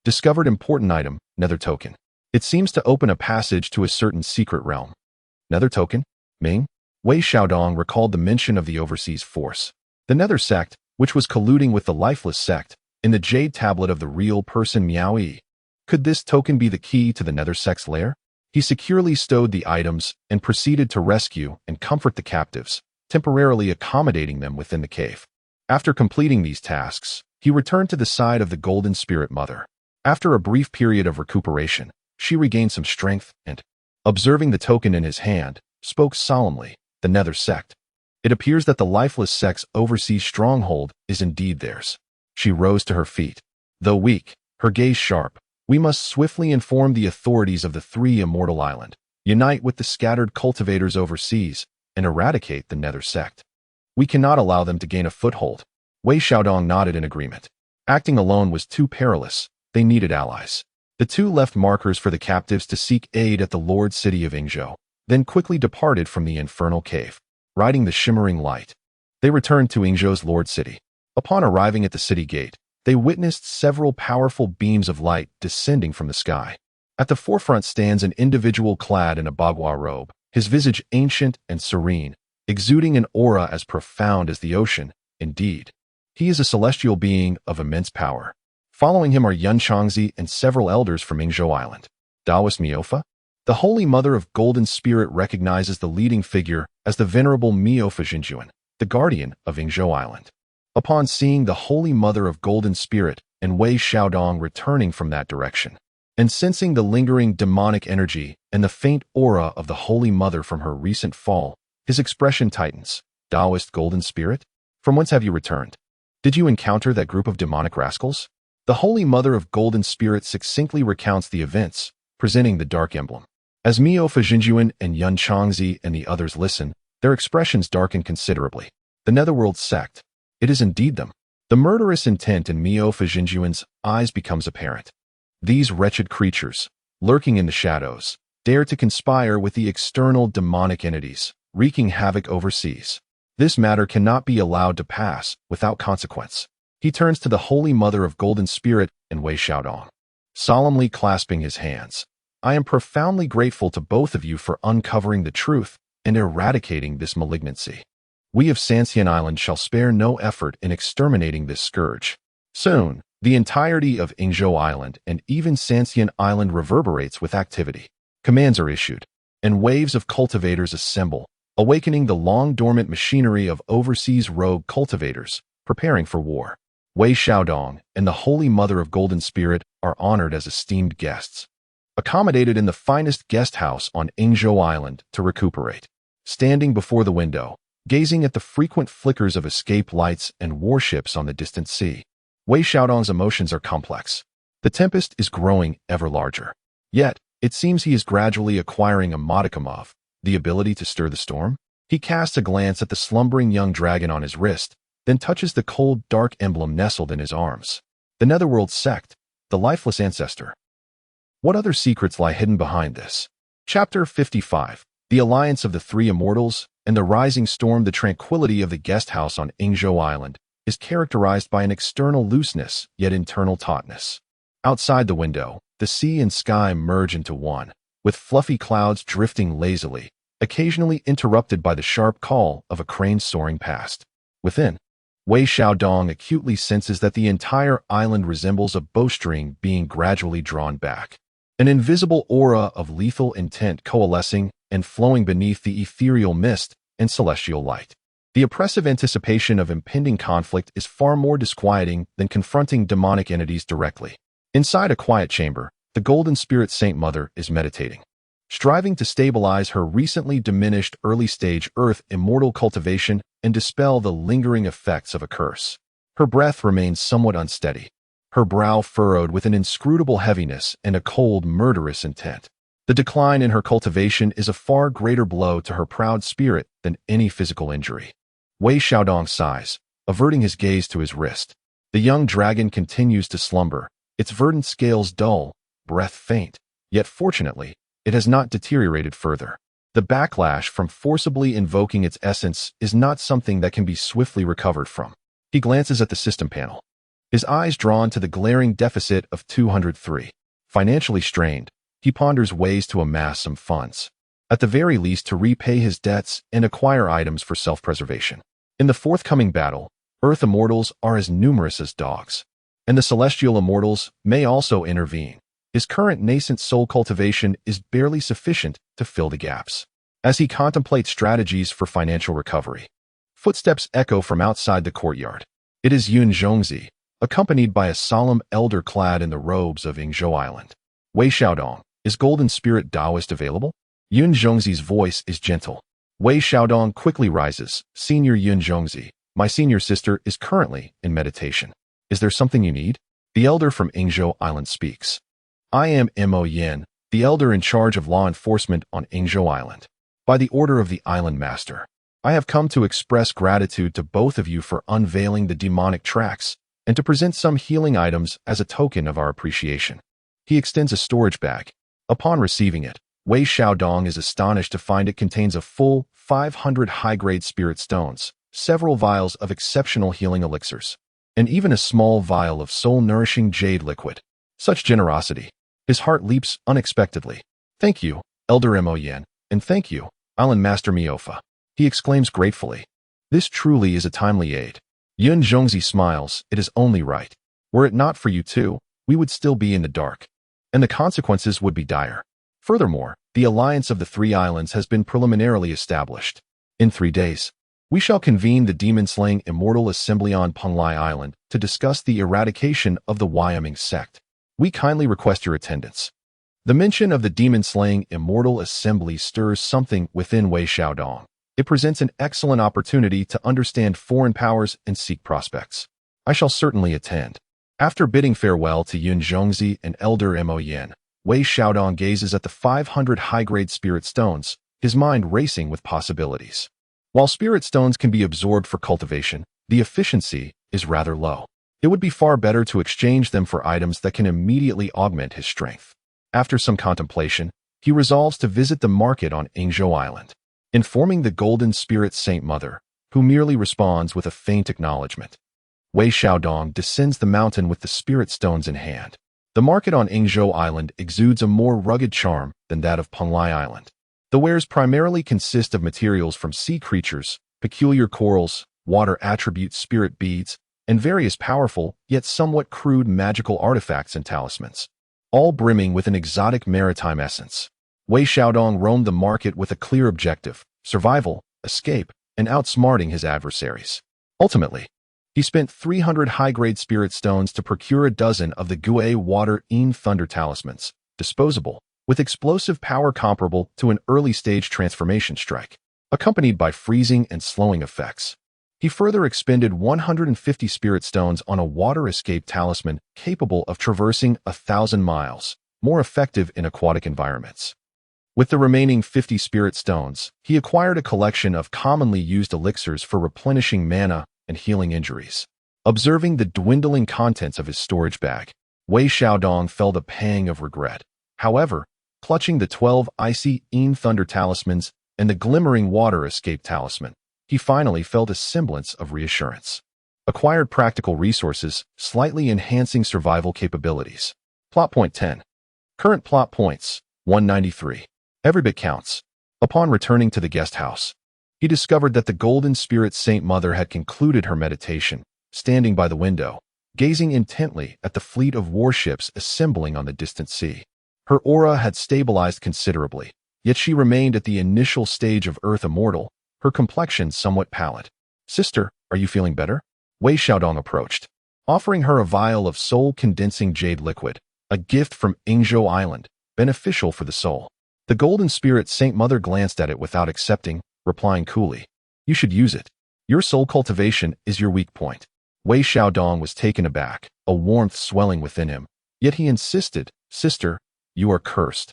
Discovered important item, nether token. It seems to open a passage to a certain secret realm. Nether token? Ming? Wei Xiaodong recalled the mention of the overseas force. The nether sect, which was colluding with the lifeless sect, in the jade tablet of the real person Miao Yi. Could this token be the key to the nether sect's lair? He securely stowed the items and proceeded to rescue and comfort the captives, temporarily accommodating them within the cave. After completing these tasks, he returned to the side of the golden spirit mother. After a brief period of recuperation, she regained some strength and, observing the token in his hand, spoke solemnly, "The nether sect. It appears that the lifeless sect's overseas stronghold is indeed theirs." She rose to her feet. Though weak, her gaze sharp. "We must swiftly inform the authorities of the three immortal island, unite with the scattered cultivators overseas, and eradicate the nether sect. We cannot allow them to gain a foothold." Wei Xiaodong nodded in agreement. Acting alone was too perilous. They needed allies. The two left markers for the captives to seek aid at the Lord City of Yingzhou, then quickly departed from the infernal cave. Riding the shimmering light, they returned to Yingzhou's Lord City. Upon arriving at the city gate, they witnessed several powerful beams of light descending from the sky. At the forefront stands an individual clad in a bagua robe, his visage ancient and serene, exuding an aura as profound as the ocean. Indeed, he is a celestial being of immense power. Following him are Yun Changzi and several elders from Yingzhou Island. Taoist Miofa? The Holy Mother of Golden Spirit recognizes the leading figure as the Venerable Miofa Jinjuan, the guardian of Yingzhou Island. Upon seeing the Holy Mother of Golden Spirit and Wei Xiaodong returning from that direction, and sensing the lingering demonic energy and the faint aura of the Holy Mother from her recent fall, his expression tightens. "Taoist Golden Spirit? From whence have you returned? Did you encounter that group of demonic rascals?" The Holy Mother of Golden Spirit succinctly recounts the events, presenting the dark emblem. As Miofa Jinjuan and Yun Changzi and the others listen, their expressions darken considerably. The Netherworld sect. It is indeed them. The murderous intent in Miofa Jinjuan's eyes becomes apparent. These wretched creatures, lurking in the shadows, dare to conspire with the external demonic entities, wreaking havoc overseas. This matter cannot be allowed to pass without consequence. He turns to the Holy Mother of Golden Spirit and Wei Xiaodong, solemnly clasping his hands. "I am profoundly grateful to both of you for uncovering the truth and eradicating this malignancy. We of Sanxian Island shall spare no effort in exterminating this scourge." Soon, the entirety of Yingzhou Island and even Sanxian Island reverberates with activity. Commands are issued, and waves of cultivators assemble, awakening the long-dormant machinery of overseas rogue cultivators, preparing for war. Wei Xiaodong and the Holy Mother of Golden Spirit are honored as esteemed guests. accommodated in the finest guest house on Ingzhou Island to recuperate. Standing before the window, gazing at the frequent flickers of escape lights and warships on the distant sea, Wei Xiaodong's emotions are complex. The tempest is growing ever larger. Yet, it seems he is gradually acquiring a modicum of the ability to stir the storm. He casts a glance at the slumbering young dragon on his wrist, then touches the cold, dark emblem nestled in his arms. The Netherworld sect, the lifeless ancestor. What other secrets lie hidden behind this? Chapter 55. The Alliance of the Three Immortals and the Rising Storm. The tranquility of the guest house on Ingzhou Island is characterized by an external looseness, yet internal tautness. Outside the window, the sea and sky merge into one, with fluffy clouds drifting lazily, occasionally interrupted by the sharp call of a crane soaring past. Within, Wei Xiaodong acutely senses that the entire island resembles a bowstring being gradually drawn back. An invisible aura of lethal intent coalescing and flowing beneath the ethereal mist and celestial light. The oppressive anticipation of impending conflict is far more disquieting than confronting demonic entities directly. Inside a quiet chamber, the Golden Spirit Saint Mother is meditating, striving to stabilize her recently diminished early-stage earth immortal cultivation and dispel the lingering effects of a curse. Her breath remains somewhat unsteady, her brow furrowed with an inscrutable heaviness and a cold, murderous intent. The decline in her cultivation is a far greater blow to her proud spirit than any physical injury. Wei Xiaodong sighs, averting his gaze to his wrist. The young dragon continues to slumber, its verdant scales dull, breath faint, yet fortunately, it has not deteriorated further. The backlash from forcibly invoking its essence is not something that can be swiftly recovered from. He glances at the system panel, his eyes drawn to the glaring deficit of 203. Financially strained, he ponders ways to amass some funds, at the very least to repay his debts and acquire items for self-preservation. In the forthcoming battle, Earth Immortals are as numerous as dogs, and the Celestial Immortals may also intervene. His current nascent soul cultivation is barely sufficient to fill the gaps. As he contemplates strategies for financial recovery, footsteps echo from outside the courtyard. It is Yun Zhongzi, accompanied by a solemn elder clad in the robes of Ingzhou Island. Wei Xiaodong, is Golden Spirit Taoist available? Yun Zhongzi's voice is gentle. Wei Xiaodong quickly rises. Senior Yun Zhongzi, my senior sister is currently in meditation. Is there something you need? The elder from Ingzhou Island speaks. I am Mo Yin, the elder in charge of law enforcement on Ingzhou Island. By the order of the island master, I have come to express gratitude to both of you for unveiling the demonic tracks and to present some healing items as a token of our appreciation. He extends a storage bag. Upon receiving it, Wei Xiaodong is astonished to find it contains a full 500 high-grade spirit stones, several vials of exceptional healing elixirs, and even a small vial of soul-nourishing jade liquid. Such generosity. His heart leaps unexpectedly. Thank you, Elder Mo Yin, and thank you, Island Master Miofa. He exclaims gratefully. This truly is a timely aid. Yun Zhongzi smiles. It is only right. Were it not for you two, we would still be in the dark, and the consequences would be dire. Furthermore, the alliance of the three islands has been preliminarily established. In 3 days, we shall convene the demon-slaying immortal assembly on Penglai Island to discuss the eradication of the Wyoming sect. We kindly request your attendance. The mention of the demon-slaying immortal assembly stirs something within Wei Xiaodong. It presents an excellent opportunity to understand foreign powers and seek prospects. I shall certainly attend. After bidding farewell to Yun Zhongzi and Elder Mo Yin, Wei Xiaodong gazes at the 500 high-grade spirit stones, his mind racing with possibilities. While spirit stones can be absorbed for cultivation, the efficiency is rather low. It would be far better to exchange them for items that can immediately augment his strength. After some contemplation, he resolves to visit the market on Ingzhou Island, informing the Golden Spirit Saint Mother, who merely responds with a faint acknowledgement. Wei Xiaodong descends the mountain with the spirit stones in hand. The market on Ingzhou Island exudes a more rugged charm than that of Penglai Island. The wares primarily consist of materials from sea creatures, peculiar corals, water attributes, spirit beads, and various powerful, yet somewhat crude magical artifacts and talismans, all brimming with an exotic maritime essence. Wei Xiaodong roamed the market with a clear objective: survival, escape, and outsmarting his adversaries. Ultimately, he spent 300 high-grade spirit stones to procure a dozen of the Gue Water Thunder talismans, disposable, with explosive power comparable to an early-stage transformation strike, accompanied by freezing and slowing effects. He further expended 150 spirit stones on a water escape talisman capable of traversing 1,000 miles, more effective in aquatic environments. With the remaining 50 spirit stones, he acquired a collection of commonly used elixirs for replenishing mana and healing injuries. Observing the dwindling contents of his storage bag, Wei Xiaodong felt a pang of regret. However, clutching the 12 icy Thunder talismans and the glimmering water escape talisman, he finally felt a semblance of reassurance. Acquired practical resources, slightly enhancing survival capabilities. Plot point 10. Current plot points, 193. Every bit counts. Upon returning to the guest house, he discovered that the Golden Spirit Saint Mother had concluded her meditation, standing by the window, gazing intently at the fleet of warships assembling on the distant sea. Her aura had stabilized considerably, yet she remained at the initial stage of Earth Immortal, her complexion somewhat pallid. "Sister, are you feeling better?" Wei Xiaodong approached, offering her a vial of soul-condensing jade liquid, a gift from Yingzhou Island, beneficial for the soul. The Golden Spirit Saint Mother glanced at it without accepting, replying coolly, "You should use it. Your soul cultivation is your weak point." Wei Xiaodong was taken aback, a warmth swelling within him, yet he insisted, "Sister, you are cursed,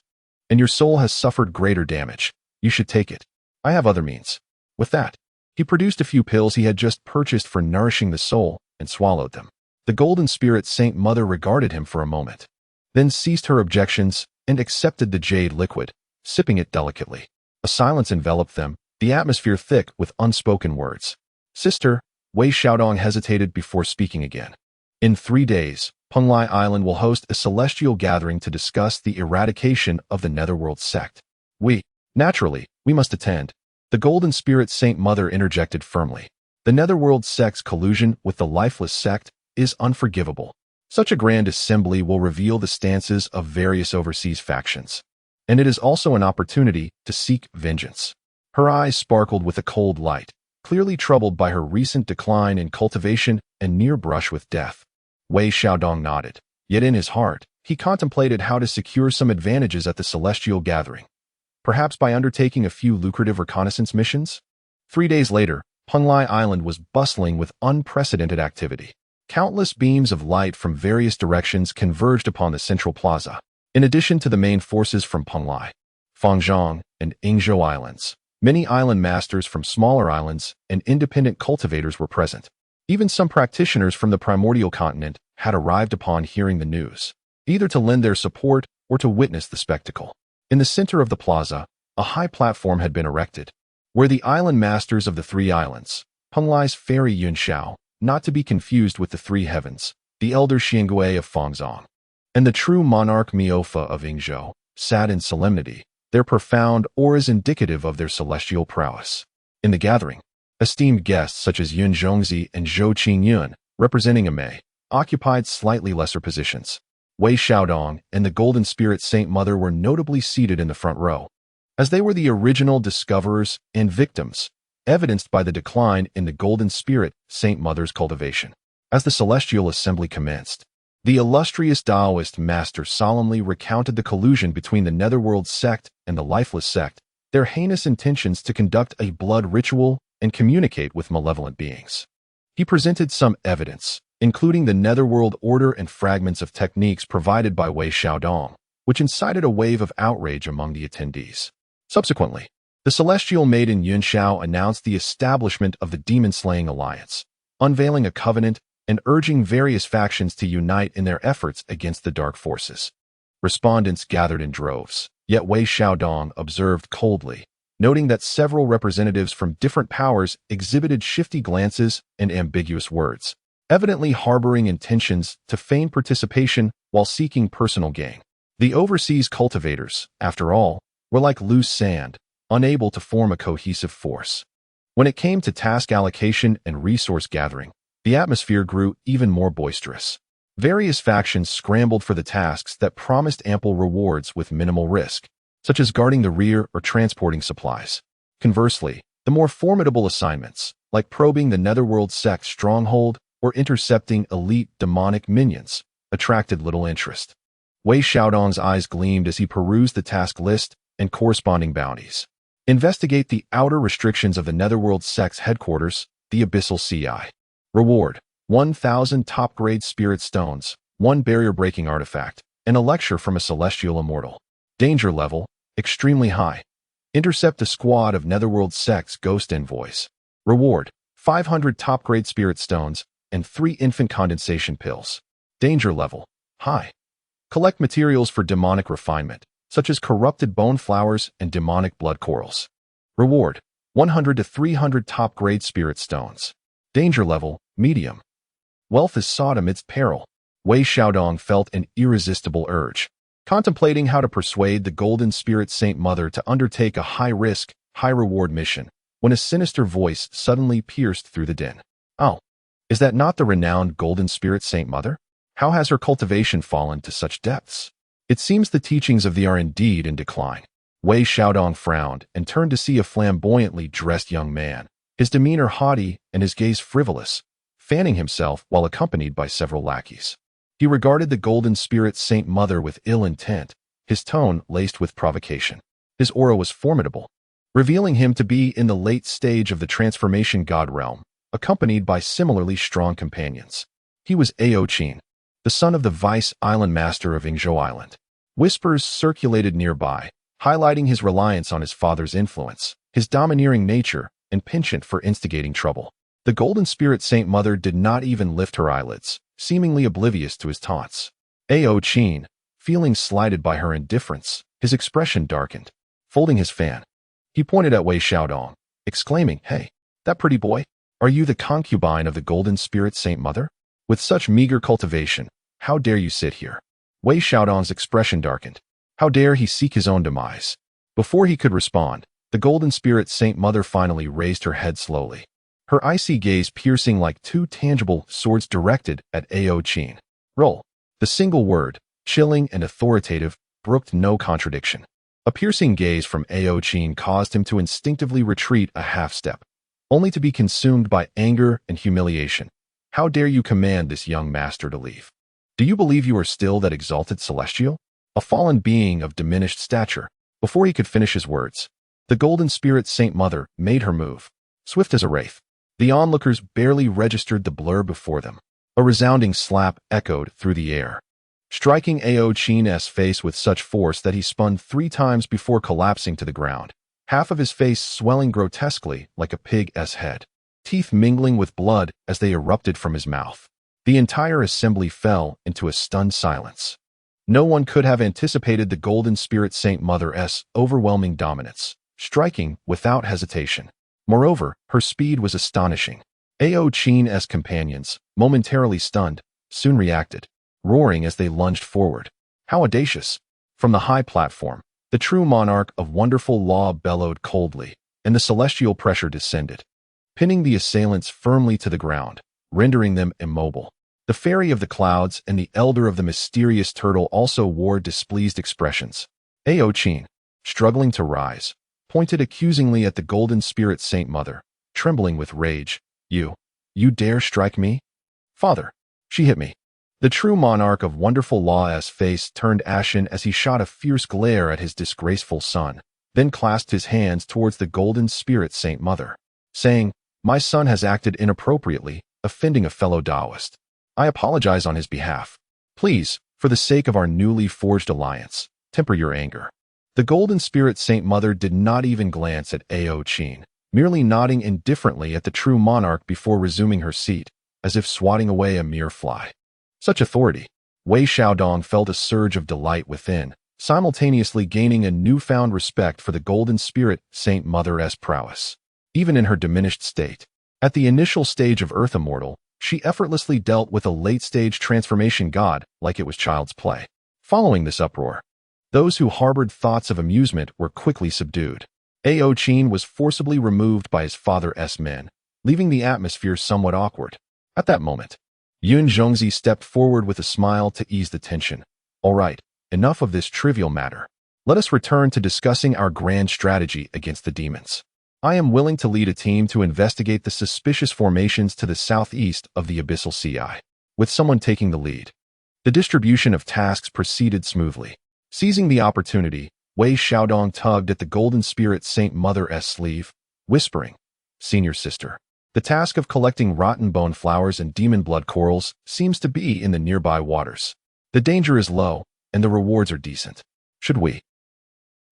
and your soul has suffered greater damage. You should take it. I have other means." With that, he produced a few pills he had just purchased for nourishing the soul and swallowed them. The Golden Spirit Saint Mother regarded him for a moment, then ceased her objections and accepted the jade liquid, sipping it delicately. A silence enveloped them, the atmosphere thick with unspoken words. "Sister," Wei Xiaodong hesitated before speaking again. "In 3 days, Penglai Island will host a celestial gathering to discuss the eradication of the Netherworld sect. Naturally, we must attend." The Golden Spirit Saint Mother interjected firmly. "The Netherworld sect's collusion with the lifeless sect is unforgivable. Such a grand assembly will reveal the stances of various overseas factions, and it is also an opportunity to seek vengeance." Her eyes sparkled with a cold light, clearly troubled by her recent decline in cultivation and near brush with death. Wei Xiaodong nodded, yet in his heart, he contemplated how to secure some advantages at the celestial gathering, perhaps by undertaking a few lucrative reconnaissance missions. 3 days later, Penglai Island was bustling with unprecedented activity. Countless beams of light from various directions converged upon the central plaza. In addition to the main forces from Penglai, Fangzhong, and Yingzhou Islands, many island masters from smaller islands and independent cultivators were present. Even some practitioners from the primordial continent had arrived upon hearing the news, either to lend their support or to witness the spectacle. In the center of the plaza, a high platform had been erected, where the island masters of the 3 islands, Penglai's fairy Yunxiao, not to be confused with the 3 heavens, the elder Xiangui of Fangzhong, and the true monarch Miaofa of Yingzhou, sat in solemnity, their profound auras indicative of their celestial prowess. In the gathering, esteemed guests such as Yun Zhongzi and Zhou Qingyun, representing Amei, occupied slightly lesser positions. Wei Xiaodong and the Golden Spirit Saint Mother were notably seated in the front row, as they were the original discoverers and victims, evidenced by the decline in the Golden Spirit Saint Mother's cultivation. As the celestial assembly commenced, the illustrious Taoist master solemnly recounted the collusion between the Netherworld sect and the lifeless sect, their heinous intentions to conduct a blood ritual and communicate with malevolent beings. He presented some evidence, including the Netherworld order and fragments of techniques provided by Wei Xiaodong, which incited a wave of outrage among the attendees. Subsequently, the celestial maiden Yunxiao announced the establishment of the demon-slaying alliance, unveiling a covenant and urging various factions to unite in their efforts against the dark forces. Respondents gathered in droves, yet Wei Xiaodong observed coldly, noting that several representatives from different powers exhibited shifty glances and ambiguous words, evidently harboring intentions to feign participation while seeking personal gain. The overseas cultivators, after all, were like loose sand, unable to form a cohesive force. When it came to task allocation and resource gathering, the atmosphere grew even more boisterous. Various factions scrambled for the tasks that promised ample rewards with minimal risk, such as guarding the rear or transporting supplies. Conversely, the more formidable assignments, like probing the Netherworld sect's stronghold or intercepting elite demonic minions, attracted little interest. Wei Xiaodong's eyes gleamed as he perused the task list and corresponding bounties. Investigate the outer restrictions of the Netherworld Sect's headquarters, the Abyssal CI. Reward: 1,000 top-grade spirit stones, 1 barrier-breaking artifact, and a lecture from a celestial immortal. Danger level: extremely high. Intercept a squad of Netherworld Sect's ghost envoys. Reward: 500 top-grade spirit stones and 3 infant condensation pills. Danger level: high. Collect materials for demonic refinement, such as corrupted bone flowers and demonic blood corals. Reward: 100 to 300 top-grade spirit stones. Danger level: medium. Wealth is sought amidst peril. Wei Xiaodong felt an irresistible urge, contemplating how to persuade the Golden Spirit Saint Mother to undertake a high-risk, high-reward mission, when a sinister voice suddenly pierced through the din. Oh, is that not the renowned Golden Spirit Saint Mother? How has her cultivation fallen to such depths? It seems the teachings of thee are indeed in decline. Wei Xiaodong frowned and turned to see a flamboyantly dressed young man, his demeanor haughty and his gaze frivolous, fanning himself while accompanied by several lackeys. He regarded the Golden Spirit Saint Mother with ill intent, his tone laced with provocation. His aura was formidable, revealing him to be in the late stage of the transformation god realm, accompanied by similarly strong companions. He was Ao Qin, the son of the Vice Island Master of Yingzhou Island. Whispers circulated nearby, highlighting his reliance on his father's influence, his domineering nature, and penchant for instigating trouble. The Golden Spirit Saint Mother did not even lift her eyelids, seemingly oblivious to his taunts. Ao Qin, feeling slighted by her indifference, his expression darkened. Folding his fan, he pointed at Wei Xiaodong, exclaiming, "Hey, that pretty boy, are you the concubine of the Golden Spirit Saint Mother? With such meager cultivation, how dare you sit here?" Wei Xiaodong's expression darkened. How dare he seek his own demise? Before he could respond, the Golden Spirit Saint Mother finally raised her head slowly, her icy gaze piercing like 2 tangible swords directed at Ao Qin. Roll. The single word, chilling and authoritative, brooked no contradiction. A piercing gaze from Ao Qin caused him to instinctively retreat a half-step, only to be consumed by anger and humiliation. How dare you command this young master to leave? Do you believe you are still that exalted celestial? A fallen being of diminished stature. Before he could finish his words, the Golden Spirit Saint Mother made her move, swift as a wraith. The onlookers barely registered the blur before them. A resounding slap echoed through the air, striking Ao Qin's face with such force that he spun 3 times before collapsing to the ground, half of his face swelling grotesquely like a pig's head, teeth mingling with blood as they erupted from his mouth. The entire assembly fell into a stunned silence. No one could have anticipated the Golden Spirit Saint Mother's overwhelming dominance, striking without hesitation. Moreover, her speed was astonishing. Ao Qin's companions, momentarily stunned, soon reacted, roaring as they lunged forward. How audacious! From the high platform, the true monarch of wonderful law bellowed coldly, and the celestial pressure descended, pinning the assailants firmly to the ground, rendering them immobile. The fairy of the clouds and the elder of the mysterious turtle also wore displeased expressions. Ao Qin, struggling to rise, pointed accusingly at the Golden Spirit Saint Mother, trembling with rage. You dare strike me? Father, she hit me." The true monarch of wonderful law's face turned ashen as he shot a fierce glare at his disgraceful son, then clasped his hands towards the Golden Spirit Saint Mother, saying, "My son has acted inappropriately, offending a fellow Taoist. I apologize on his behalf. Please, for the sake of our newly forged alliance, temper your anger." The Golden Spirit Saint Mother did not even glance at Ao Qin, merely nodding indifferently at the true monarch before resuming her seat, as if swatting away a mere fly. Such authority! Wei Xiaodong felt a surge of delight within, simultaneously gaining a newfound respect for the Golden Spirit Saint Mother's prowess. Even in her diminished state, at the initial stage of Earth Immortal, she effortlessly dealt with a late-stage transformation god like it was child's play. Following this uproar, those who harbored thoughts of amusement were quickly subdued. Ao Qin was forcibly removed by his father's men, leaving the atmosphere somewhat awkward. At that moment, Yun Zhongzi stepped forward with a smile to ease the tension. "All right, enough of this trivial matter. Let us return to discussing our grand strategy against the demons. I am willing to lead a team to investigate the suspicious formations to the southeast of the Abyssal CI, with someone taking the lead." The distribution of tasks proceeded smoothly. Seizing the opportunity, Wei Xiaodong tugged at the Golden Spirit Saint Mother's sleeve, whispering, "Senior sister, the task of collecting rotten bone flowers and demon blood corals seems to be in the nearby waters. The danger is low, and the rewards are decent. Should we?"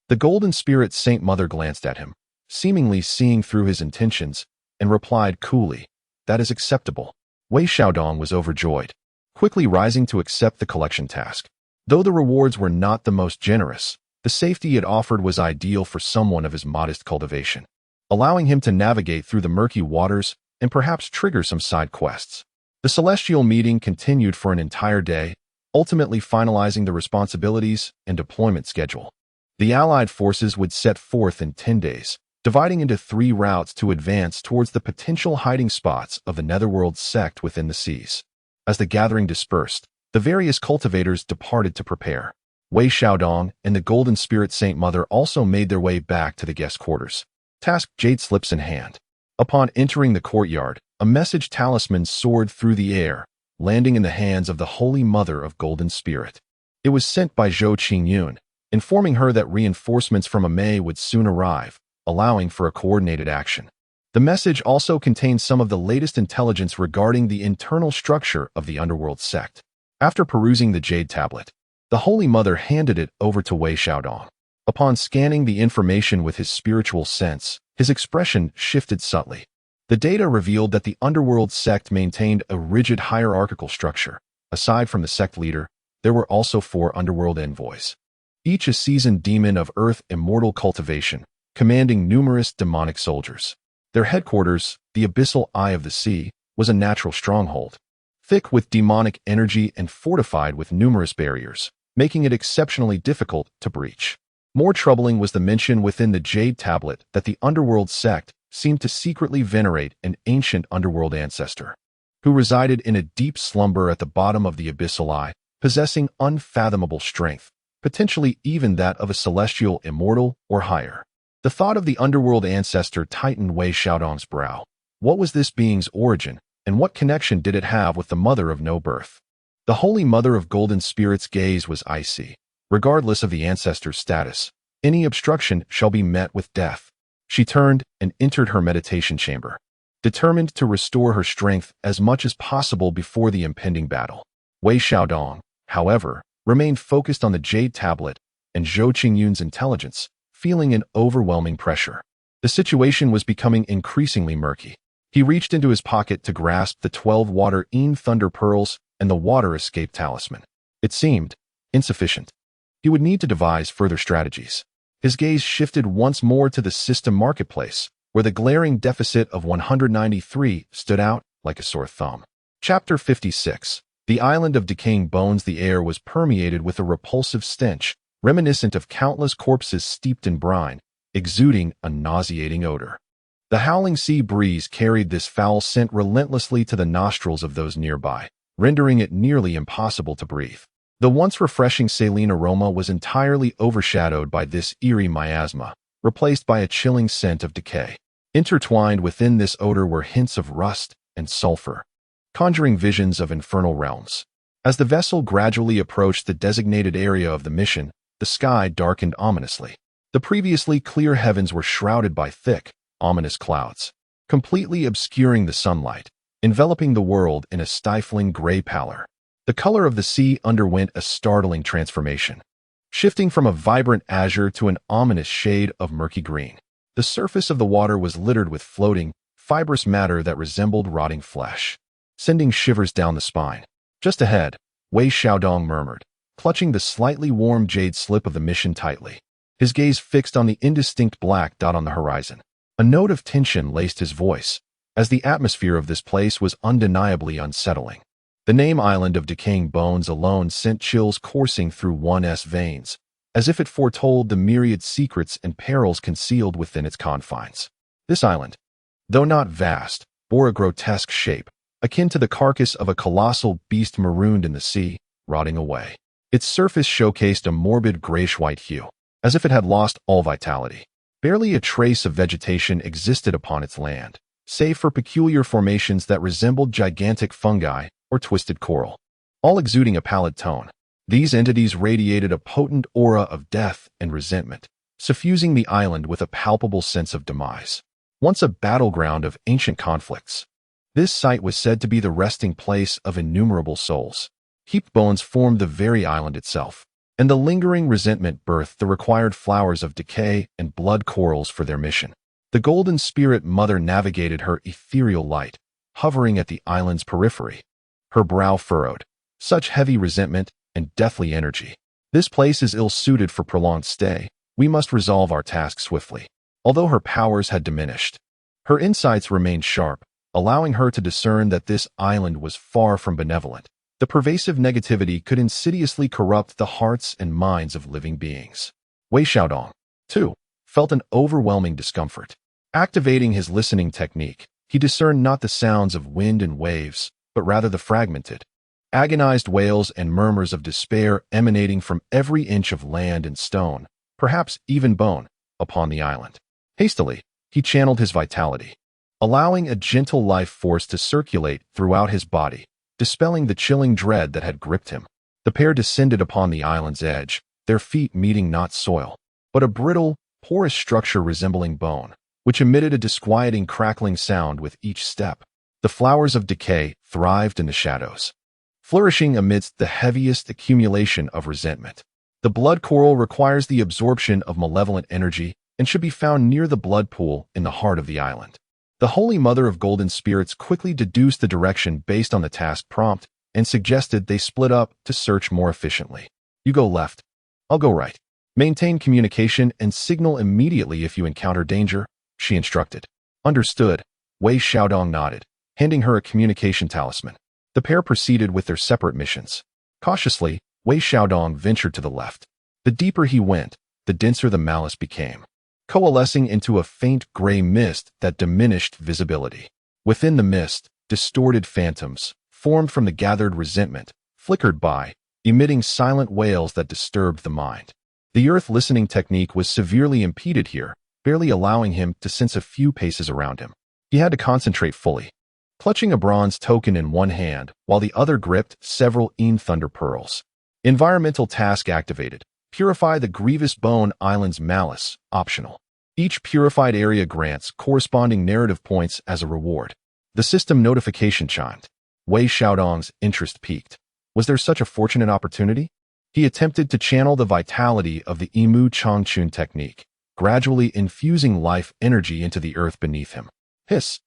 The Golden Spirit Saint Mother glanced at him, seemingly seeing through his intentions, and replied coolly, "That is acceptable." Wei Xiaodong was overjoyed, quickly rising to accept the collection task. Though the rewards were not the most generous, the safety it offered was ideal for someone of his modest cultivation, allowing him to navigate through the murky waters and perhaps trigger some side quests. The celestial meeting continued for an entire day, ultimately finalizing the responsibilities and deployment schedule. The Allied forces would set forth in 10 days, dividing into 3 routes to advance towards the potential hiding spots of the Netherworld sect within the seas. As the gathering dispersed, the various cultivators departed to prepare. Wei Xiaodong and the Golden Spirit Saint Mother also made their way back to the guest quarters, task jade slips in hand. Upon entering the courtyard, a message talisman soared through the air, landing in the hands of the Holy Mother of Golden Spirit. It was sent by Zhou Qingyun, informing her that reinforcements from Amei would soon arrive, allowing for a coordinated action. The message also contained some of the latest intelligence regarding the internal structure of the Underworld sect. After perusing the jade tablet, the Holy Mother handed it over to Wei Xiaodong. Upon scanning the information with his spiritual sense, his expression shifted subtly. The data revealed that the Underworld sect maintained a rigid hierarchical structure. Aside from the sect leader, there were also 4 Underworld envoys, each a seasoned demon of earth immortal cultivation, commanding numerous demonic soldiers. Their headquarters, the Abyssal Eye of the Sea, was a natural stronghold, thick with demonic energy and fortified with numerous barriers, making it exceptionally difficult to breach. More troubling was the mention within the Jade Tablet that the Underworld sect seemed to secretly venerate an ancient Underworld ancestor, who resided in a deep slumber at the bottom of the Abyssal Eye, possessing unfathomable strength, potentially even that of a celestial immortal or higher. The thought of the Underworld ancestor tightened Wei Xiaodong's brow. What was this being's origin, and what connection did it have with the Mother of No Birth? The Holy Mother of Golden Spirit's gaze was icy. Regardless of the ancestor's status, any obstruction shall be met with death. She turned and entered her meditation chamber, determined to restore her strength as much as possible before the impending battle. Wei Xiaodong, however, remained focused on the Jade Tablet and Zhou Qingyun's intelligence, feeling an overwhelming pressure. The situation was becoming increasingly murky. He reached into his pocket to grasp the 12 water Thunder Pearls and the Water Escape Talisman. It seemed insufficient. He would need to devise further strategies. His gaze shifted once more to the system marketplace, where the glaring deficit of 193 stood out like a sore thumb. Chapter 56. The Island of Decaying Bones. The air was permeated with a repulsive stench, reminiscent of countless corpses steeped in brine, exuding a nauseating odor. The howling sea breeze carried this foul scent relentlessly to the nostrils of those nearby, rendering it nearly impossible to breathe. The once refreshing saline aroma was entirely overshadowed by this eerie miasma, replaced by a chilling scent of decay. Intertwined within this odor were hints of rust and sulfur, conjuring visions of infernal realms. As the vessel gradually approached the designated area of the mission, the sky darkened ominously. The previously clear heavens were shrouded by thick, ominous clouds, completely obscuring the sunlight, enveloping the world in a stifling gray pallor. The color of the sea underwent a startling transformation, shifting from a vibrant azure to an ominous shade of murky green. The surface of the water was littered with floating, fibrous matter that resembled rotting flesh, sending shivers down the spine. Just ahead, Wei Xiaodong murmured, clutching the slightly warm jade slip of the mission tightly, his gaze fixed on the indistinct black dot on the horizon. A note of tension laced his voice, as the atmosphere of this place was undeniably unsettling. The name Island of Decaying Bones alone sent chills coursing through one's veins, as if it foretold the myriad secrets and perils concealed within its confines. This island, though not vast, bore a grotesque shape, akin to the carcass of a colossal beast marooned in the sea, rotting away. Its surface showcased a morbid grayish-white hue, as if it had lost all vitality. Barely a trace of vegetation existed upon its land, save for peculiar formations that resembled gigantic fungi or twisted coral. all exuding a pallid tone. These entities radiated a potent aura of death and resentment, suffusing the island with a palpable sense of demise. Once a battleground of ancient conflicts, this site was said to be the resting place of innumerable souls. Heaped bones formed the very island itself, and the lingering resentment birthed the required flowers of decay and blood corals for their mission. The Golden Spirit Mother navigated her ethereal light, hovering at the island's periphery, her brow furrowed, such heavy resentment and deathly energy. This place is ill-suited for prolonged stay. We must resolve our task swiftly. Although her powers had diminished, her insights remained sharp, allowing her to discern that this island was far from benevolent. The pervasive negativity could insidiously corrupt the hearts and minds of living beings. Wei Xiaodong, too, felt an overwhelming discomfort. Activating his listening technique, he discerned not the sounds of wind and waves, but rather the fragmented, agonized wails and murmurs of despair emanating from every inch of land and stone, perhaps even bone, upon the island. Hastily, he channeled his vitality, allowing a gentle life force to circulate throughout his body, dispelling the chilling dread that had gripped him. The pair descended upon the island's edge, their feet meeting not soil, but a brittle, porous structure resembling bone, which emitted a disquieting crackling sound with each step. The flowers of decay thrived in the shadows, flourishing amidst the heaviest accumulation of resentment. The blood coral requires the absorption of malevolent energy and should be found near the blood pool in the heart of the island. The Holy Mother of Golden Spirits quickly deduced the direction based on the task prompt and suggested they split up to search more efficiently. You go left. I'll go right. Maintain communication and signal immediately if you encounter danger, she instructed. Understood. Wei Xiaodong nodded, handing her a communication talisman. The pair proceeded with their separate missions. Cautiously, Wei Xiaodong ventured to the left. The deeper he went, the denser the malice became, coalescing into a faint gray mist that diminished visibility. Within the mist, distorted phantoms, formed from the gathered resentment, flickered by, emitting silent wails that disturbed the mind. The earth listening technique was severely impeded here, barely allowing him to sense a few paces around him. He had to concentrate fully, clutching a bronze token in one hand while the other gripped several thunder pearls. Environmental task activated. Purify the Grievous Bone Island's malice, optional. Each purified area grants corresponding narrative points as a reward. The system notification chimed. Wei Xiaodong's interest peaked. Was there such a fortunate opportunity? He attempted to channel the vitality of the Imu Changchun technique, gradually infusing life energy into the earth beneath him. Hiss!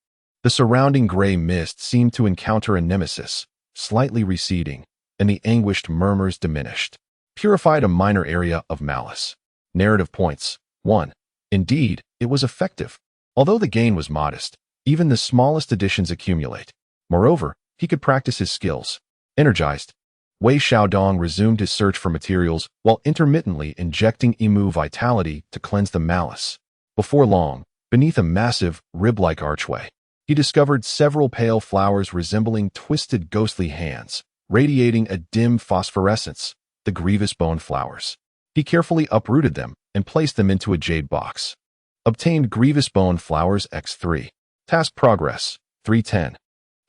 The surrounding gray mist seemed to encounter a nemesis, slightly receding, and the anguished murmurs diminished. Purified a minor area of malice. Narrative points. 1. Indeed, it was effective. Although the gain was modest, even the smallest additions accumulate. Moreover, he could practice his skills. Energized, Wei Xiaodong resumed his search for materials while intermittently injecting Imu vitality to cleanse the malice. Before long, beneath a massive, rib-like archway, he discovered several pale flowers resembling twisted ghostly hands, radiating a dim phosphorescence, the Grievous Bone flowers. He carefully uprooted them and placed them into a jade box. Obtained Grievous Bone flowers X3. Task progress, 310.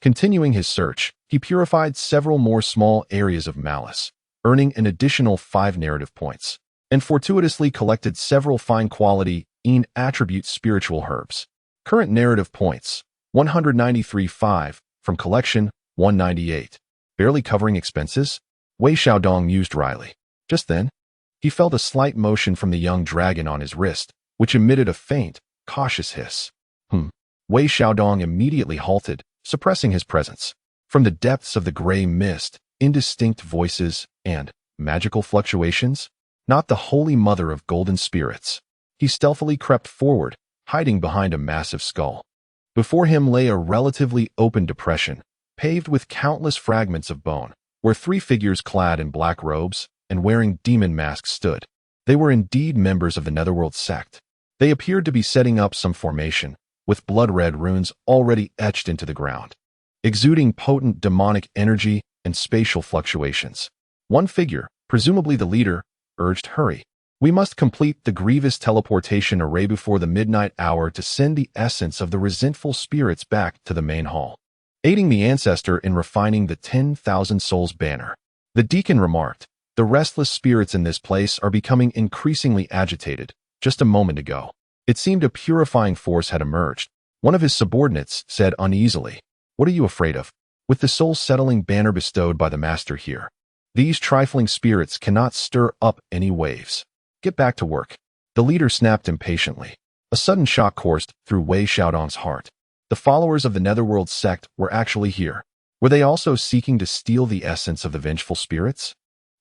Continuing his search, he purified several more small areas of malice, earning an additional 5 narrative points, and fortuitously collected several fine-quality, attribute spiritual herbs. Current narrative points, 193.5, from collection, 198. Barely covering expenses? Wei Xiaodong mused wryly. Just then, he felt a slight motion from the young dragon on his wrist, which emitted a faint, cautious hiss. Wei Xiaodong immediately halted, suppressing his presence. From the depths of the gray mist, indistinct voices and magical fluctuations, not the Holy Mother of Golden Spirits. He stealthily crept forward, hiding behind a massive skull. Before him lay a relatively open depression, paved with countless fragments of bone, where 3 figures clad in black robes and wearing demon masks stood. They were indeed members of the Netherworld sect. They appeared to be setting up some formation, with blood-red runes already etched into the ground, exuding potent demonic energy and spatial fluctuations. One figure, presumably the leader, urged, "Hurry. We must complete the grievous teleportation array before the midnight hour to send the essence of the resentful spirits back to the main hall." aiding the ancestor in refining the 10,000 souls banner. The deacon remarked, "The restless spirits in this place are becoming increasingly agitated. Just a moment ago, it seemed a purifying force had emerged." One of his subordinates said uneasily, "What are you afraid of? With the soul-settling banner bestowed by the master here, these trifling spirits cannot stir up any waves. Get back to work." The leader snapped impatiently. A sudden shock coursed through Wei Xiaodong's heart. The followers of the Netherworld sect were actually here. Were they also seeking to steal the essence of the vengeful spirits?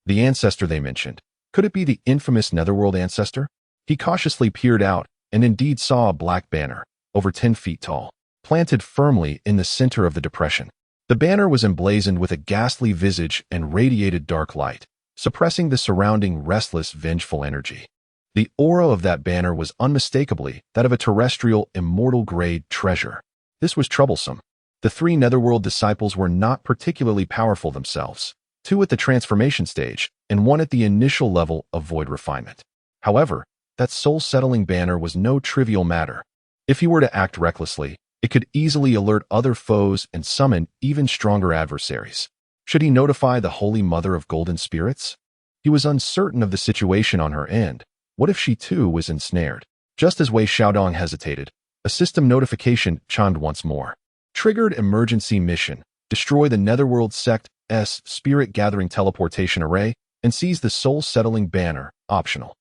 The ancestor they mentioned. Could it be the infamous Netherworld ancestor? He cautiously peered out and indeed saw a black banner, over 10 feet tall, planted firmly in the center of the depression. The banner was emblazoned with a ghastly visage and radiated dark light, suppressing the surrounding restless, vengeful energy. The aura of that banner was unmistakably that of a terrestrial, immortal-grade treasure. This was troublesome. The 3 Netherworld disciples were not particularly powerful themselves, 2 at the transformation stage and 1 at the initial level of void refinement. However, that soul-settling banner was no trivial matter. If he were to act recklessly, it could easily alert other foes and summon even stronger adversaries. Should he notify the Holy Mother of Golden Spirits? He was uncertain of the situation on her end. What if she too was ensnared? Just as Wei Xiaodong hesitated, a system notification chimed once more. Triggered emergency mission. Destroy the Netherworld Sect's Spirit Gathering Teleportation Array and seize the soul-settling banner. Optional.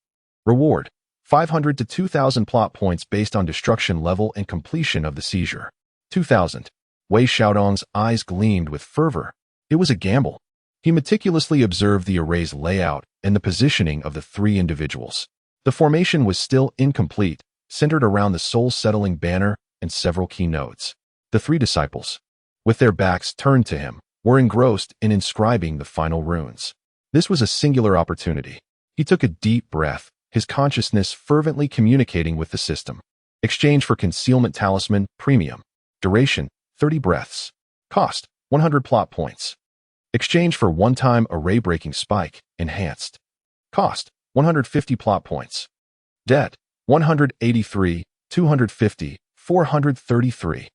Reward: 500 to 2,000 plot points based on destruction level and completion of the seizure. 2,000. Wei Xiaodong's eyes gleamed with fervor. It was a gamble. He meticulously observed the array's layout and the positioning of the 3 individuals. The formation was still incomplete, centered around the soul-settling banner and several key nodes. The 3 disciples, with their backs turned to him, were engrossed in inscribing the final runes. This was a singular opportunity. He took a deep breath, his consciousness fervently communicating with the system. Exchange for Concealment Talisman Premium. Duration: 30 breaths. Cost: 100 plot points. Exchange for One-Time Array-Breaking Spike Enhanced. Cost: 150 plot points. Debt: 183, 250, 433.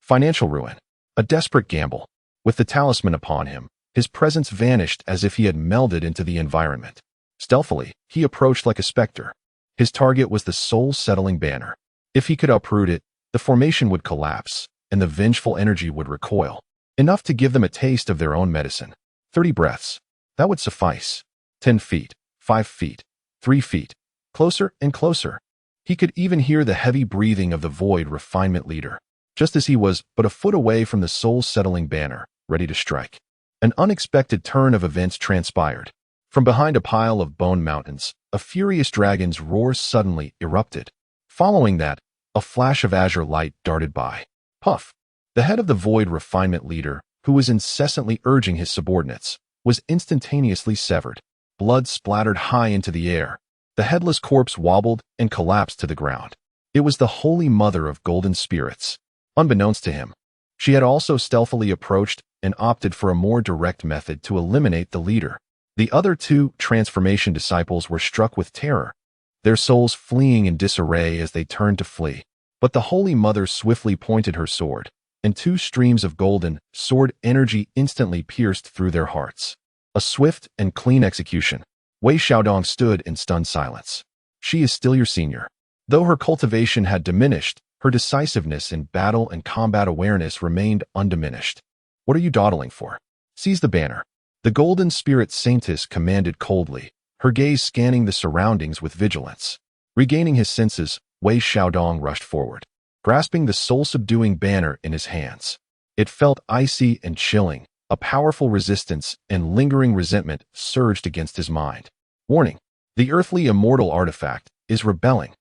Financial ruin. A desperate gamble. With the talisman upon him, his presence vanished as if he had melded into the environment. Stealthily, he approached like a specter. His target was the soul-settling banner. If he could uproot it, the formation would collapse, and the vengeful energy would recoil. Enough to give them a taste of their own medicine. 30 breaths. That would suffice. 10 feet, 5 feet, 3 feet. Closer and closer. He could even hear the heavy breathing of the void refinement leader, just as he was but a foot away from the soul-settling banner, ready to strike. An unexpected turn of events transpired. From behind a pile of bone mountains, a furious dragon's roar suddenly erupted. Following that, a flash of azure light darted by. Puff! The head of the void refinement leader, who was incessantly urging his subordinates, was instantaneously severed. Blood splattered high into the air. The headless corpse wobbled and collapsed to the ground. It was the Holy Mother of Golden Spirits. Unbeknownst to him, she had also stealthily approached and opted for a more direct method to eliminate the leader. The other 2 transformation disciples were struck with terror, their souls fleeing in disarray as they turned to flee. But the Holy Mother swiftly pointed her sword, and 2 streams of golden sword energy instantly pierced through their hearts. A swift and clean execution. Wei Xiaodong stood in stunned silence. She is still your senior. Though her cultivation had diminished, her decisiveness in battle and combat awareness remained undiminished. What are you dawdling for? Seize the banner. The Golden Spirit Saintess commanded coldly, her gaze scanning the surroundings with vigilance. Regaining his senses, Wei Xiaodong rushed forward, grasping the soul-subduing banner in his hands. It felt icy and chilling. A powerful resistance and lingering resentment surged against his mind. Warning: the earthly immortal artifact is rebelling.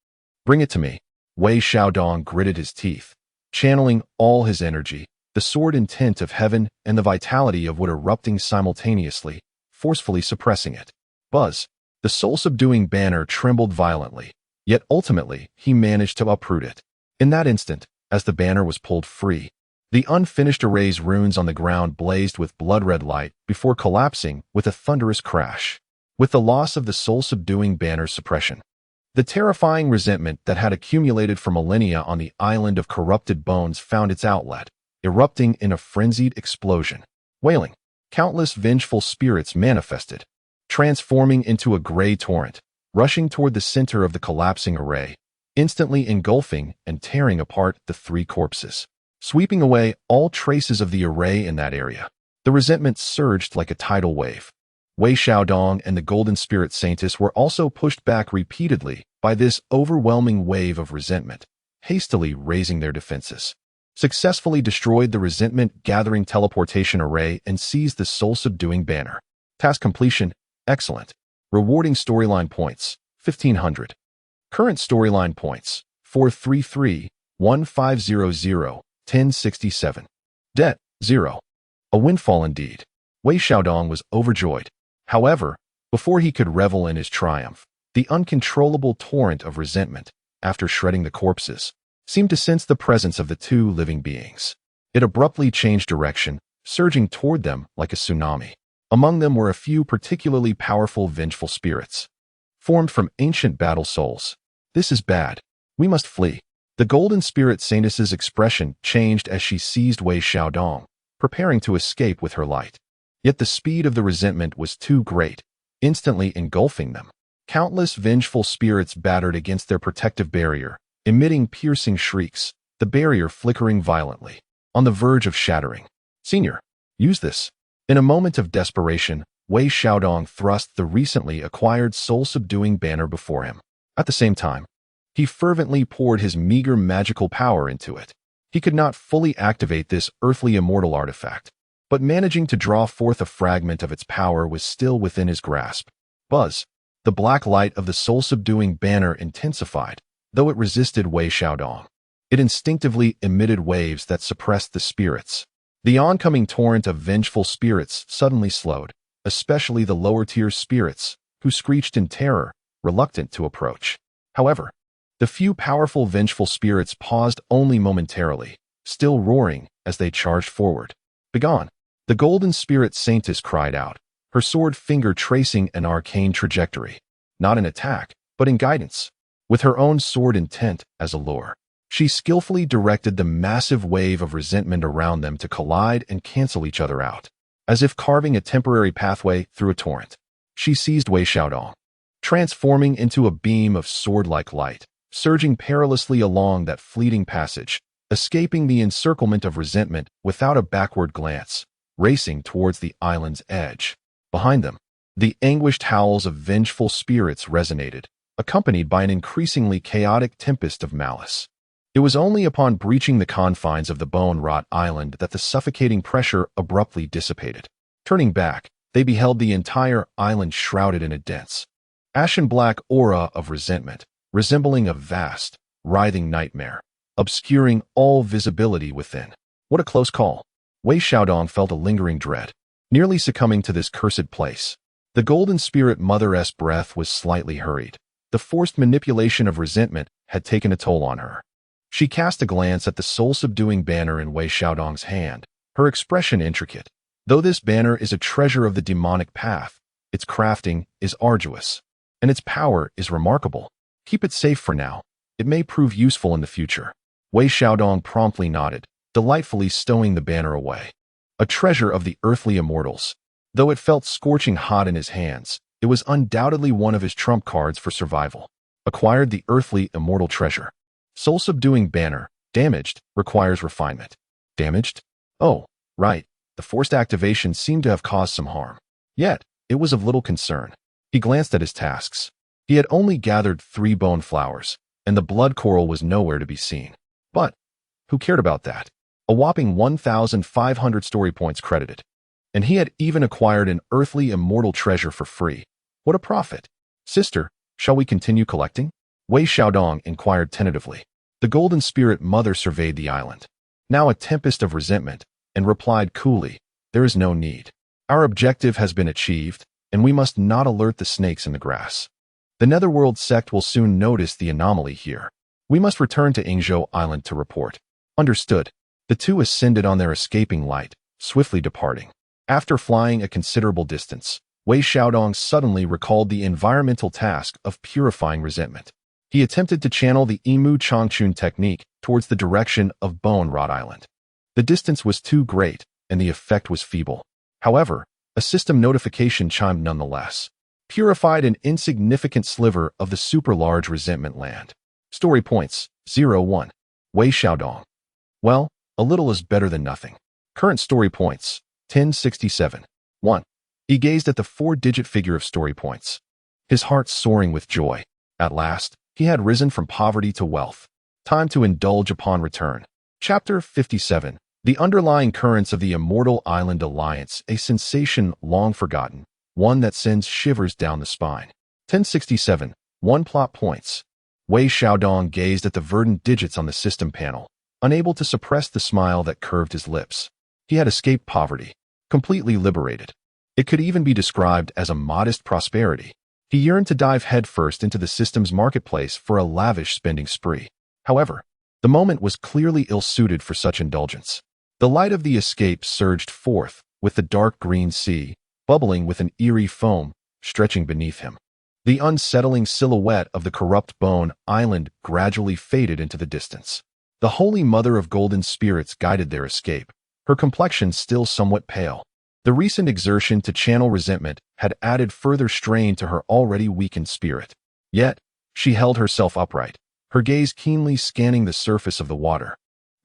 Bring it to me. Wei Xiaodong gritted his teeth, channeling all his energy, the sword intent of heaven and the vitality of wood erupting simultaneously, forcefully suppressing it. Buzz! The soul-subduing banner trembled violently, yet ultimately he managed to uproot it. In that instant, as the banner was pulled free, the unfinished array's runes on the ground blazed with blood-red light before collapsing with a thunderous crash. With the loss of the soul-subduing banner's suppression, the terrifying resentment that had accumulated for millennia on the island of corrupted bones found its outlet. erupting in a frenzied explosion. Wailing, countless vengeful spirits manifested, transforming into a gray torrent, rushing toward the center of the collapsing array, instantly engulfing and tearing apart the three corpses, sweeping away all traces of the array in that area. The resentment surged like a tidal wave. Wei Xiaodong and the Golden Spirit Saintess were also pushed back repeatedly by this overwhelming wave of resentment, hastily raising their defenses. Successfully destroyed the resentment-gathering teleportation array and seized the soul-subduing banner. Task completion, excellent. Rewarding storyline points, 1500. Current storyline points, 433, 1500, 1067. Debt, 0. A windfall indeed. Wei Xiaodong was overjoyed. However, before he could revel in his triumph, the uncontrollable torrent of resentment, after shredding the corpses, seemed to sense the presence of the two living beings. It abruptly changed direction, surging toward them like a tsunami. Among them were a few particularly powerful vengeful spirits, formed from ancient battle souls. This is bad. We must flee. The Golden Spirit Saintess's expression changed as she seized Wei Xiaodong, preparing to escape with her light. Yet the speed of the resentment was too great, instantly engulfing them. Countless vengeful spirits battered against their protective barrier, emitting piercing shrieks, the barrier flickering violently, on the verge of shattering. Senior, use this. In a moment of desperation, Wei Xiaodong thrust the recently acquired soul-subduing banner before him. At the same time, he fervently poured his meager magical power into it. He could not fully activate this earthly immortal artifact, but managing to draw forth a fragment of its power was still within his grasp. Buzz! The black light of the soul-subduing banner intensified, though it resisted Wei Xiaodong. It instinctively emitted waves that suppressed the spirits. The oncoming torrent of vengeful spirits suddenly slowed, especially the lower-tier spirits, who screeched in terror, reluctant to approach. However, the few powerful vengeful spirits paused only momentarily, still roaring as they charged forward. Begone! The Golden Spirit Saintess cried out, her sword finger tracing an arcane trajectory, not in attack, but in guidance. With her own sword intent as a lure, she skillfully directed the massive wave of resentment around them to collide and cancel each other out. As if carving a temporary pathway through a torrent, she seized Wei Xiaodong, transforming into a beam of sword-like light, surging perilously along that fleeting passage, escaping the encirclement of resentment without a backward glance, racing towards the island's edge. Behind them, the anguished howls of vengeful spirits resonated, accompanied by an increasingly chaotic tempest of malice. It was only upon breaching the confines of the bone-wrought island that the suffocating pressure abruptly dissipated. Turning back, they beheld the entire island shrouded in a dense, ashen-black aura of resentment, resembling a vast, writhing nightmare, obscuring all visibility within. What a close call! Wei Xiaodong felt a lingering dread, nearly succumbing to this cursed place. The Golden Spirit Mother's breath was slightly hurried. The forced manipulation of resentment had taken a toll on her. She cast a glance at the soul-subduing banner in Wei Xiaodong's hand, her expression intricate. Though this banner is a treasure of the demonic path, its crafting is arduous, and its power is remarkable. Keep it safe for now. It may prove useful in the future. Wei Xiaodong promptly nodded, delightfully stowing the banner away. A treasure of the earthly immortals. Though it felt scorching hot in his hands, it was undoubtedly one of his trump cards for survival. Acquired the earthly immortal treasure. Soul-subduing banner, damaged, requires refinement. Damaged? Oh, right. The forced activation seemed to have caused some harm. Yet, it was of little concern. He glanced at his tasks. He had only gathered 3 bone flowers, and the blood coral was nowhere to be seen. But, who cared about that? A whopping 1,500 story points credited. And he had even acquired an earthly immortal treasure for free. What a profit! Sister, shall we continue collecting? Wei Xiaodong inquired tentatively. The Golden Spirit Mother surveyed the island, now a tempest of resentment, and replied coolly, there is no need. Our objective has been achieved, and we must not alert the snakes in the grass. The Netherworld sect will soon notice the anomaly here. We must return to Yingzhou Island to report. Understood. The two ascended on their escaping light, swiftly departing. After flying a considerable distance, Wei Xiaodong suddenly recalled the environmental task of purifying resentment. He attempted to channel the Imu Changchun technique towards the direction of Bone Rot Island. The distance was too great, and the effect was feeble. However, a system notification chimed nonetheless. Purified an insignificant sliver of the super-large resentment land. Story points, 0-1. Wei Xiaodong. Well, a little is better than nothing. Current story points, 1067. 1. He gazed at the 4-digit figure of story points. His heart soaring with joy. At last, he had risen from poverty to wealth. Time to indulge upon return. Chapter 57. The underlying currents of the Immortal Island Alliance, a sensation long forgotten, one that sends shivers down the spine. 1067. 1 plot points. Wei Xiaodong gazed at the verdant digits on the system panel, unable to suppress the smile that curved his lips. He had escaped poverty, completely liberated. It could even be described as a modest prosperity. He yearned to dive headfirst into the system's marketplace for a lavish spending spree. However, the moment was clearly ill-suited for such indulgence. The light of the escape surged forth, with the dark green sea, bubbling with an eerie foam, stretching beneath him. The unsettling silhouette of the corrupt bone island gradually faded into the distance. The Holy Mother of Golden Spirits guided their escape, her complexion still somewhat pale. The recent exertion to channel resentment had added further strain to her already weakened spirit. Yet, she held herself upright, her gaze keenly scanning the surface of the water,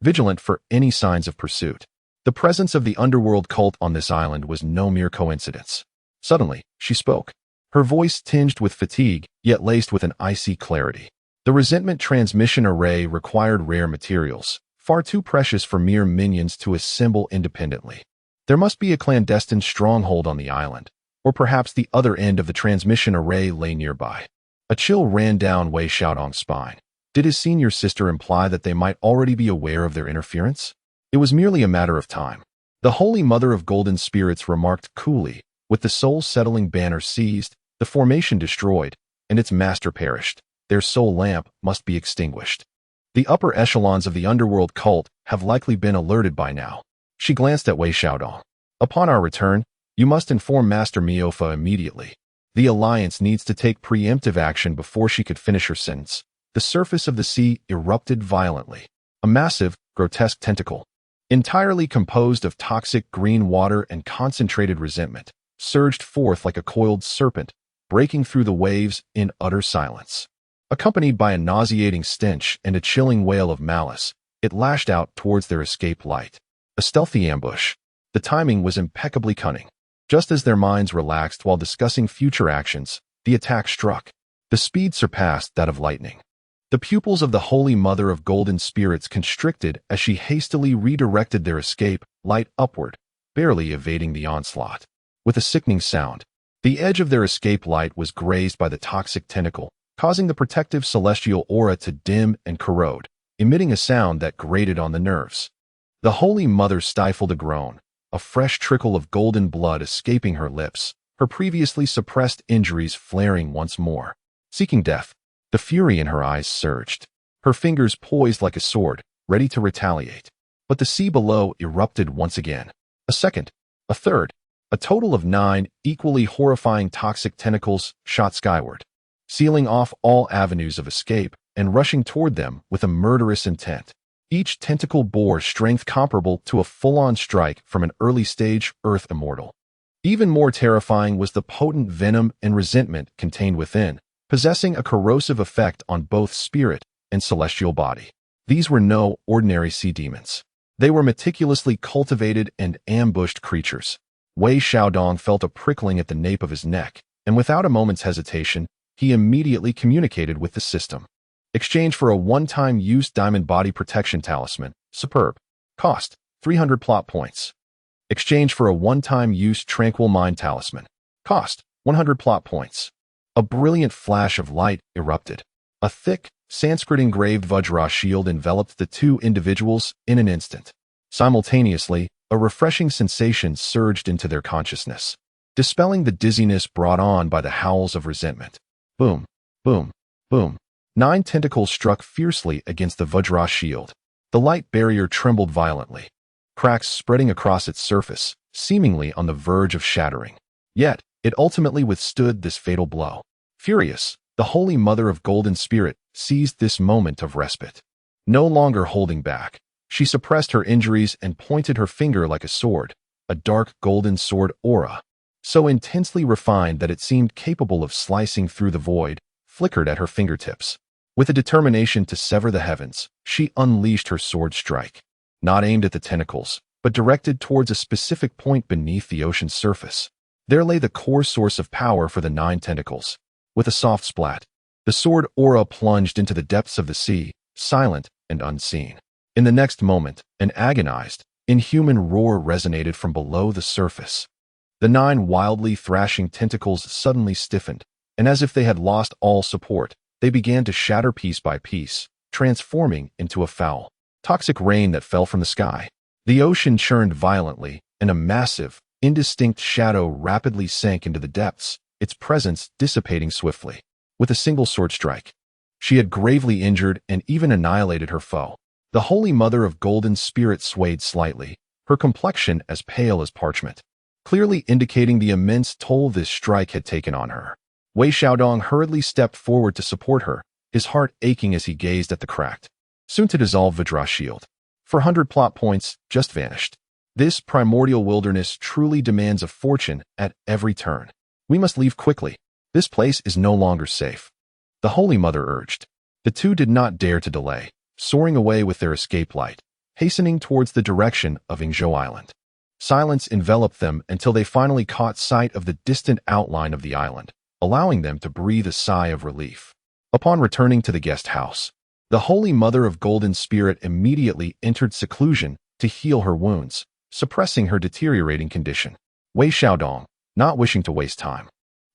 vigilant for any signs of pursuit. The presence of the underworld cult on this island was no mere coincidence. Suddenly, she spoke, her voice tinged with fatigue, yet laced with an icy clarity. The resentment transmission array required rare materials, far too precious for mere minions to assemble independently. There must be a clandestine stronghold on the island, or perhaps the other end of the transmission array lay nearby. A chill ran down Wei Xiaodong's spine. Did his senior sister imply that they might already be aware of their interference? It was merely a matter of time. The Holy Mother of Golden Spirits remarked coolly, with the soul-settling banner seized, the formation destroyed, and its master perished. Their soul lamp must be extinguished. The upper echelons of the underworld cult have likely been alerted by now. She glanced at Wei Xiaodong. Upon our return, you must inform Master Miofa immediately. The Alliance needs to take preemptive action before she could finish her sentence. The surface of the sea erupted violently. A massive, grotesque tentacle, entirely composed of toxic green water and concentrated resentment, surged forth like a coiled serpent, breaking through the waves in utter silence. Accompanied by a nauseating stench and a chilling wail of malice, it lashed out towards their escape light. A stealthy ambush. The timing was impeccably cunning. Just as their minds relaxed while discussing future actions, the attack struck. The speed surpassed that of lightning. The pupils of the Holy Mother of Golden Spirits constricted as she hastily redirected their escape light upward, barely evading the onslaught. With a sickening sound, the edge of their escape light was grazed by the toxic tentacle, causing the protective celestial aura to dim and corrode, emitting a sound that grated on the nerves. The Holy Mother stifled a groan, a fresh trickle of golden blood escaping her lips, her previously suppressed injuries flaring once more. Seeking death, the fury in her eyes surged, her fingers poised like a sword, ready to retaliate. But the sea below erupted once again. A second, a third, a total of 9 equally horrifying toxic tentacles shot skyward, sealing off all avenues of escape and rushing toward them with a murderous intent. Each tentacle bore strength comparable to a full-on strike from an early-stage Earth Immortal. Even more terrifying was the potent venom and resentment contained within, possessing a corrosive effect on both spirit and celestial body. These were no ordinary sea demons. They were meticulously cultivated and ambushed creatures. Wei Xiaodong felt a prickling at the nape of his neck, and without a moment's hesitation, he immediately communicated with the system. Exchange for a one-time use diamond body protection talisman. Superb. Cost, 300 plot points. Exchange for a one-time use tranquil mind talisman. Cost, 100 plot points. A brilliant flash of light erupted. A thick, Sanskrit-engraved Vajra shield enveloped the two individuals in an instant. Simultaneously, a refreshing sensation surged into their consciousness, dispelling the dizziness brought on by the howls of resentment. Boom, boom, boom. 9 tentacles struck fiercely against the Vajra shield. The light barrier trembled violently, cracks spreading across its surface, seemingly on the verge of shattering. Yet, it ultimately withstood this fatal blow. Furious, the Holy Mother of Golden Spirit seized this moment of respite. No longer holding back, She suppressed her injuries and pointed her finger like a sword, a dark golden sword aura, so intensely refined that it seemed capable of slicing through the void, flickered at her fingertips. With a determination to sever the heavens, she unleashed her sword strike, not aimed at the tentacles, but directed towards a specific point beneath the ocean's surface. There lay the core source of power for the 9 tentacles. With a soft splat, the sword aura plunged into the depths of the sea, silent and unseen. In the next moment, an agonized, inhuman roar resonated from below the surface. The 9 wildly thrashing tentacles suddenly stiffened, and as if they had lost all support, they began to shatter piece by piece, transforming into a foul, toxic rain that fell from the sky. The ocean churned violently, and a massive, indistinct shadow rapidly sank into the depths, its presence dissipating swiftly. With a single sword strike, she had gravely injured and even annihilated her foe. The Holy Mother of Golden Spirit swayed slightly, her complexion as pale as parchment, clearly indicating the immense toll this strike had taken on her. Wei Xiaodong hurriedly stepped forward to support her, his heart aching as he gazed at the cracked, soon-to-dissolve Vidra shield. 400 plot points just vanished. This primordial wilderness truly demands a fortune at every turn. We must leave quickly. This place is no longer safe. The Holy Mother urged. The two did not dare to delay, soaring away with their escape light, hastening towards the direction of Yingzhou Island. Silence enveloped them until they finally caught sight of the distant outline of the island, allowing them to breathe a sigh of relief. Upon returning to the guest house, the Holy Mother of Golden Spirit immediately entered seclusion to heal her wounds, suppressing her deteriorating condition. Wei Xiaodong, not wishing to waste time,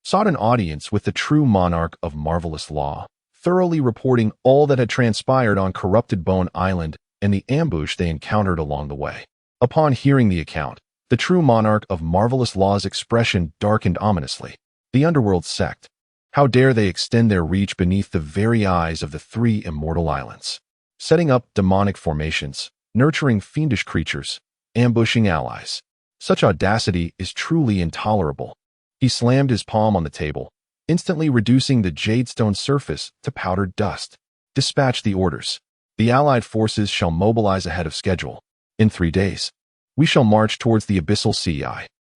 sought an audience with the true monarch of marvelous law, thoroughly reporting all that had transpired on Corrupted Bone Island and the ambush they encountered along the way. Upon hearing the account, the true monarch of marvelous law's expression darkened ominously. The underworld sect. How dare they extend their reach beneath the very eyes of the 3 immortal islands, setting up demonic formations, nurturing fiendish creatures, ambushing allies. Such audacity is truly intolerable. He slammed his palm on the table, instantly reducing the jadestone surface to powdered dust. Dispatch the orders. The Allied forces shall mobilize ahead of schedule. In 3 days, we shall march towards the Abyssal Sea.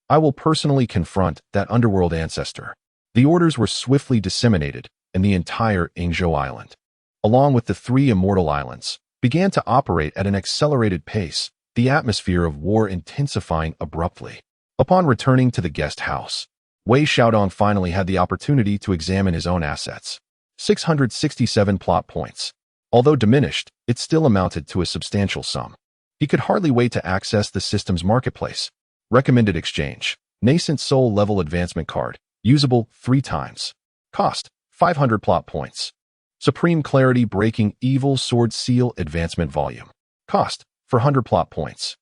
I will personally confront that underworld ancestor. The orders were swiftly disseminated, and the entire Yingzhou Island, along with the 3 immortal islands, began to operate at an accelerated pace, the atmosphere of war intensifying abruptly. Upon returning to the guest house, Wei Xiaodong finally had the opportunity to examine his own assets. 667 plot points. Although diminished, it still amounted to a substantial sum. He could hardly wait to access the system's marketplace. Recommended exchange. Nascent Soul Level Advancement Card. Usable 3 times. Cost 500 plot points. Supreme Clarity Breaking Evil Sword Seal Advancement Volume. Cost 400 plot points.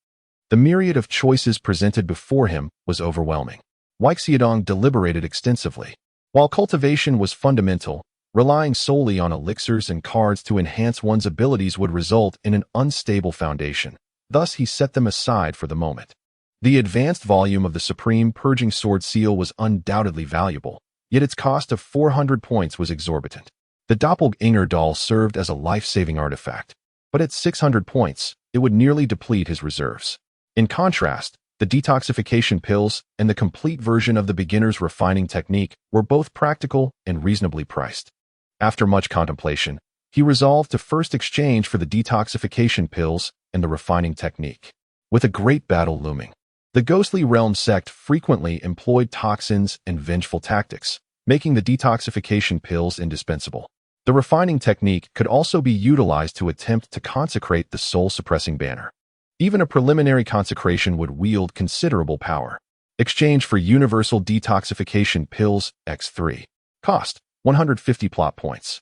The myriad of choices presented before him was overwhelming. Wei Xiaodong deliberated extensively. While cultivation was fundamental, relying solely on elixirs and cards to enhance one's abilities would result in an unstable foundation. Thus, he set them aside for the moment. The advanced volume of the Supreme Purging Sword Seal was undoubtedly valuable, yet its cost of 400 points was exorbitant. The Doppelganger doll served as a life-saving artifact, but at 600 points, it would nearly deplete his reserves. In contrast, the detoxification pills and the complete version of the beginner's refining technique were both practical and reasonably priced. After much contemplation, he resolved to first exchange for the detoxification pills and the refining technique. With a great battle looming, the Ghostly Realm sect frequently employed toxins and vengeful tactics, making the detoxification pills indispensable. The refining technique could also be utilized to attempt to consecrate the soul-suppressing banner. Even a preliminary consecration would wield considerable power. Exchange for Universal Detoxification Pills X3. Cost 150 plot points.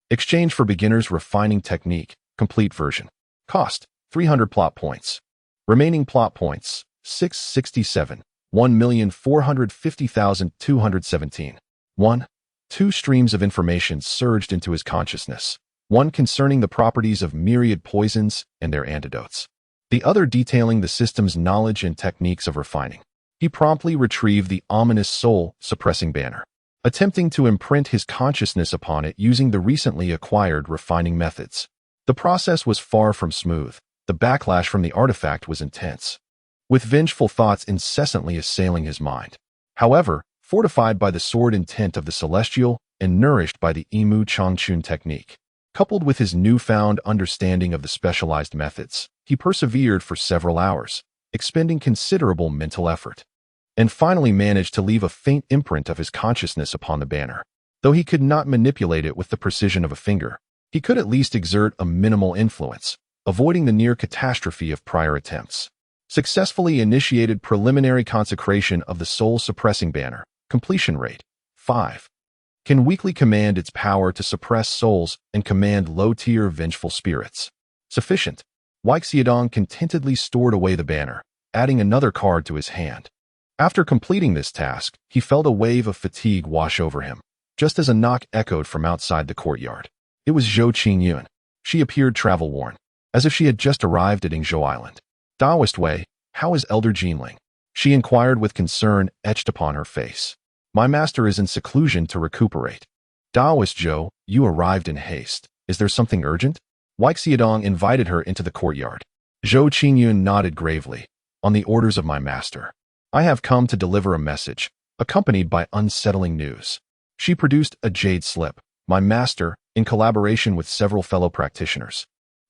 Exchange for Beginner's Refining Technique Complete Version. Cost 300 plot points. Remaining plot points 667, 1,450,217. 1. 2 streams of information surged into his consciousness, one concerning the properties of myriad poisons and their antidotes, the other detailing the system's knowledge and techniques of refining. He promptly retrieved the ominous soul-suppressing banner, attempting to imprint his consciousness upon it using the recently acquired refining methods. The process was far from smooth, The backlash from the artifact was intense, with vengeful thoughts incessantly assailing his mind. However, fortified by the sword intent of the Celestial and nourished by the Imu Changchun technique, coupled with his newfound understanding of the specialized methods, he persevered for several hours, expending considerable mental effort, and finally managed to leave a faint imprint of his consciousness upon the banner. Though he could not manipulate it with the precision of a finger, he could at least exert a minimal influence, avoiding the near catastrophe of prior attempts. Successfully initiated preliminary consecration of the soul-suppressing banner. Completion rate 5. Can weakly command its power to suppress souls and command low-tier vengeful spirits. Sufficient. Weixiadong contentedly stored away the banner, adding another card to his hand. After completing this task, he felt a wave of fatigue wash over him, just as a knock echoed from outside the courtyard. It was Zhou Qingyun. She appeared travel-worn, as if she had just arrived at Yingzhou Island. Daoist Wei, how is Elder Jinling? She inquired with concern etched upon her face. My master is in seclusion to recuperate. Daoist Zhou, you arrived in haste. Is there something urgent? Weixiadong invited her into the courtyard. Zhou Qingyun nodded gravely. On the orders of my master, I have come to deliver a message, accompanied by unsettling news. She produced a jade slip. My master, in collaboration with several fellow practitioners,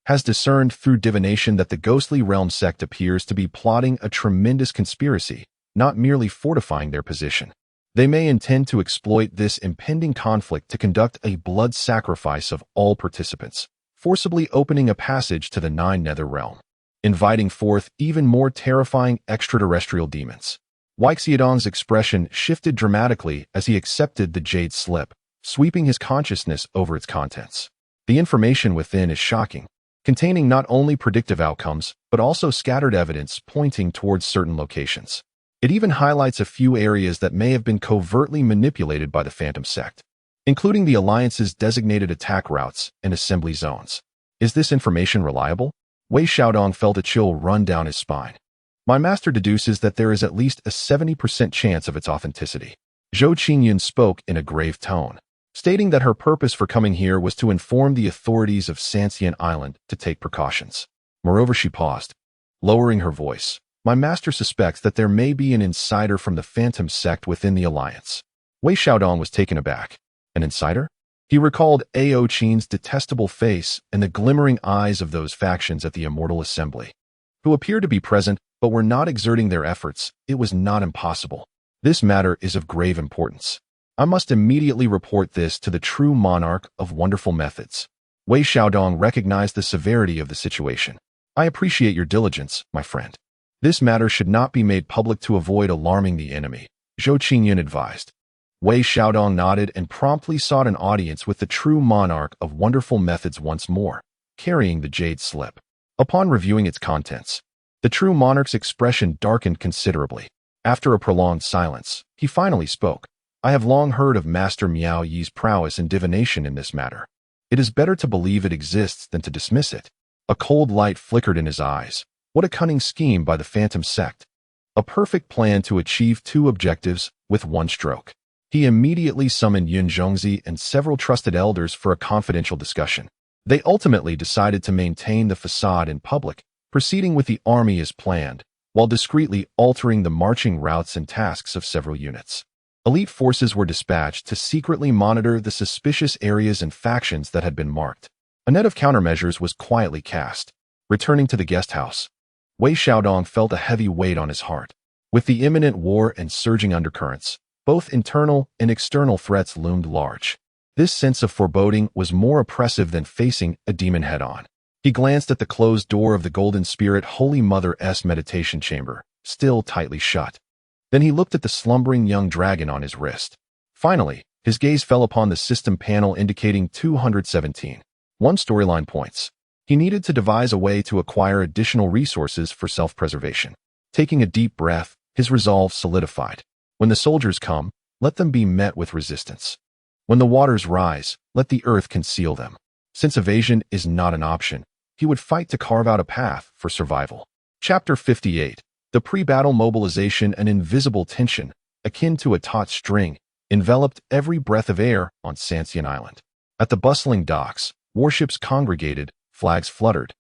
has discerned through divination that the ghostly realm sect appears to be plotting a tremendous conspiracy, not merely fortifying their position. They may intend to exploit this impending conflict to conduct a blood sacrifice of all participants, forcibly opening a passage to the Nine Nether Realm, inviting forth even more terrifying extraterrestrial demons. Weixiadong's expression shifted dramatically as he accepted the jade slip, sweeping his consciousness over its contents. The information within is shocking, containing not only predictive outcomes, but also scattered evidence pointing towards certain locations. It even highlights a few areas that may have been covertly manipulated by the Phantom Sect, including the Alliance's designated attack routes and assembly zones. Is this information reliable? Wei Xiaodong felt a chill run down his spine. My master deduces that there is at least a 70% chance of its authenticity. Zhou Qingyun spoke in a grave tone, stating that her purpose for coming here was to inform the authorities of Sanxian Island to take precautions. Moreover, she paused, lowering her voice. My master suspects that there may be an insider from the Phantom Sect within the Alliance. Wei Xiaodong was taken aback. An insider? He recalled A.O. Qin's detestable face and the glimmering eyes of those factions at the Immortal Assembly, who appeared to be present but were not exerting their efforts. It was not impossible. This matter is of grave importance. I must immediately report this to the true monarch of wonderful methods. Wei Xiaodong recognized the severity of the situation. I appreciate your diligence, my friend. This matter should not be made public to avoid alarming the enemy, Zhou Qingyun advised. Wei Xiaodong nodded and promptly sought an audience with the true monarch of wonderful methods once more, carrying the jade slip. Upon reviewing its contents, the true monarch's expression darkened considerably. After a prolonged silence, he finally spoke. I have long heard of Master Miao Yi's prowess in divination in this matter. It is better to believe it exists than to dismiss it. A cold light flickered in his eyes. What a cunning scheme by the Phantom Sect. A perfect plan to achieve two objectives with one stroke. He immediately summoned Yun Zhongzi and several trusted elders for a confidential discussion. They ultimately decided to maintain the facade in public, proceeding with the army as planned, while discreetly altering the marching routes and tasks of several units. Elite forces were dispatched to secretly monitor the suspicious areas and factions that had been marked. A net of countermeasures was quietly cast. Returning to the guest house, Wei Xiaodong felt a heavy weight on his heart. With the imminent war and surging undercurrents, both internal and external threats loomed large. This sense of foreboding was more oppressive than facing a demon head-on. He glanced at the closed door of the Golden Spirit Holy Mother's meditation chamber, still tightly shut. Then he looked at the slumbering young dragon on his wrist. Finally, his gaze fell upon the system panel indicating 217. 1 storyline points. He needed to devise a way to acquire additional resources for self-preservation. Taking a deep breath, his resolve solidified. When the soldiers come, let them be met with resistance. When the waters rise, let the earth conceal them. Since evasion is not an option, he would fight to carve out a path for survival. Chapter 58. The pre-battle mobilization and invisible tension, akin to a taut string, enveloped every breath of air on Sanxian Island. At the bustling docks, warships congregated, flags fluttered,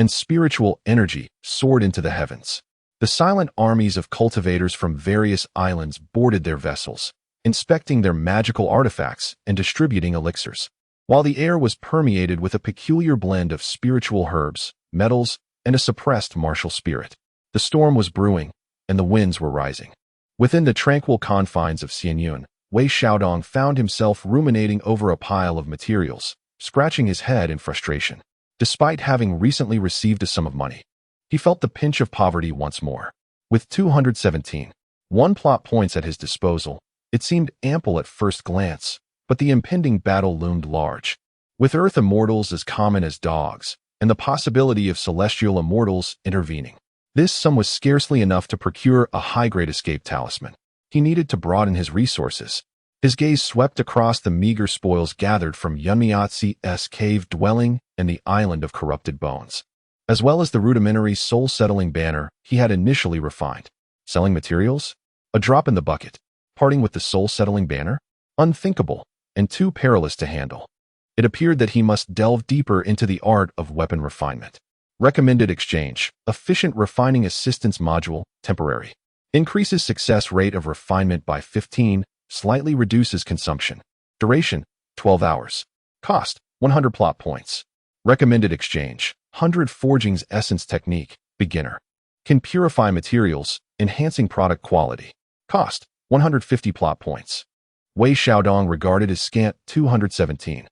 and spiritual energy soared into the heavens. The silent armies of cultivators from various islands boarded their vessels, inspecting their magical artifacts and distributing elixirs. While the air was permeated with a peculiar blend of spiritual herbs, metals, and a suppressed martial spirit. The storm was brewing, and the winds were rising. Within the tranquil confines of Xianyun, Wei Xiaodong found himself ruminating over a pile of materials, scratching his head in frustration. Despite having recently received a sum of money, he felt the pinch of poverty once more. With 217 plot points at his disposal, it seemed ample at first glance, but the impending battle loomed large. With Earth immortals as common as dogs, and the possibility of celestial immortals intervening, this sum was scarcely enough to procure a high-grade escape talisman. He needed to broaden his resources. His gaze swept across the meager spoils gathered from Yunmiazi's cave dwelling and the island of corrupted bones, as well as the rudimentary soul-settling banner he had initially refined. Selling materials? A drop in the bucket. Parting with the soul-settling banner? Unthinkable, and too perilous to handle. It appeared that he must delve deeper into the art of weapon refinement. Recommended exchange. Efficient refining assistance module, temporary. Increases success rate of refinement by 15, slightly reduces consumption. Duration, 12 hours. Cost, 100 plot points. Recommended exchange. 100 Forging's Essence Technique, beginner. Can purify materials, enhancing product quality. Cost, 150 plot points. Wei Xiaodong regarded his scant 217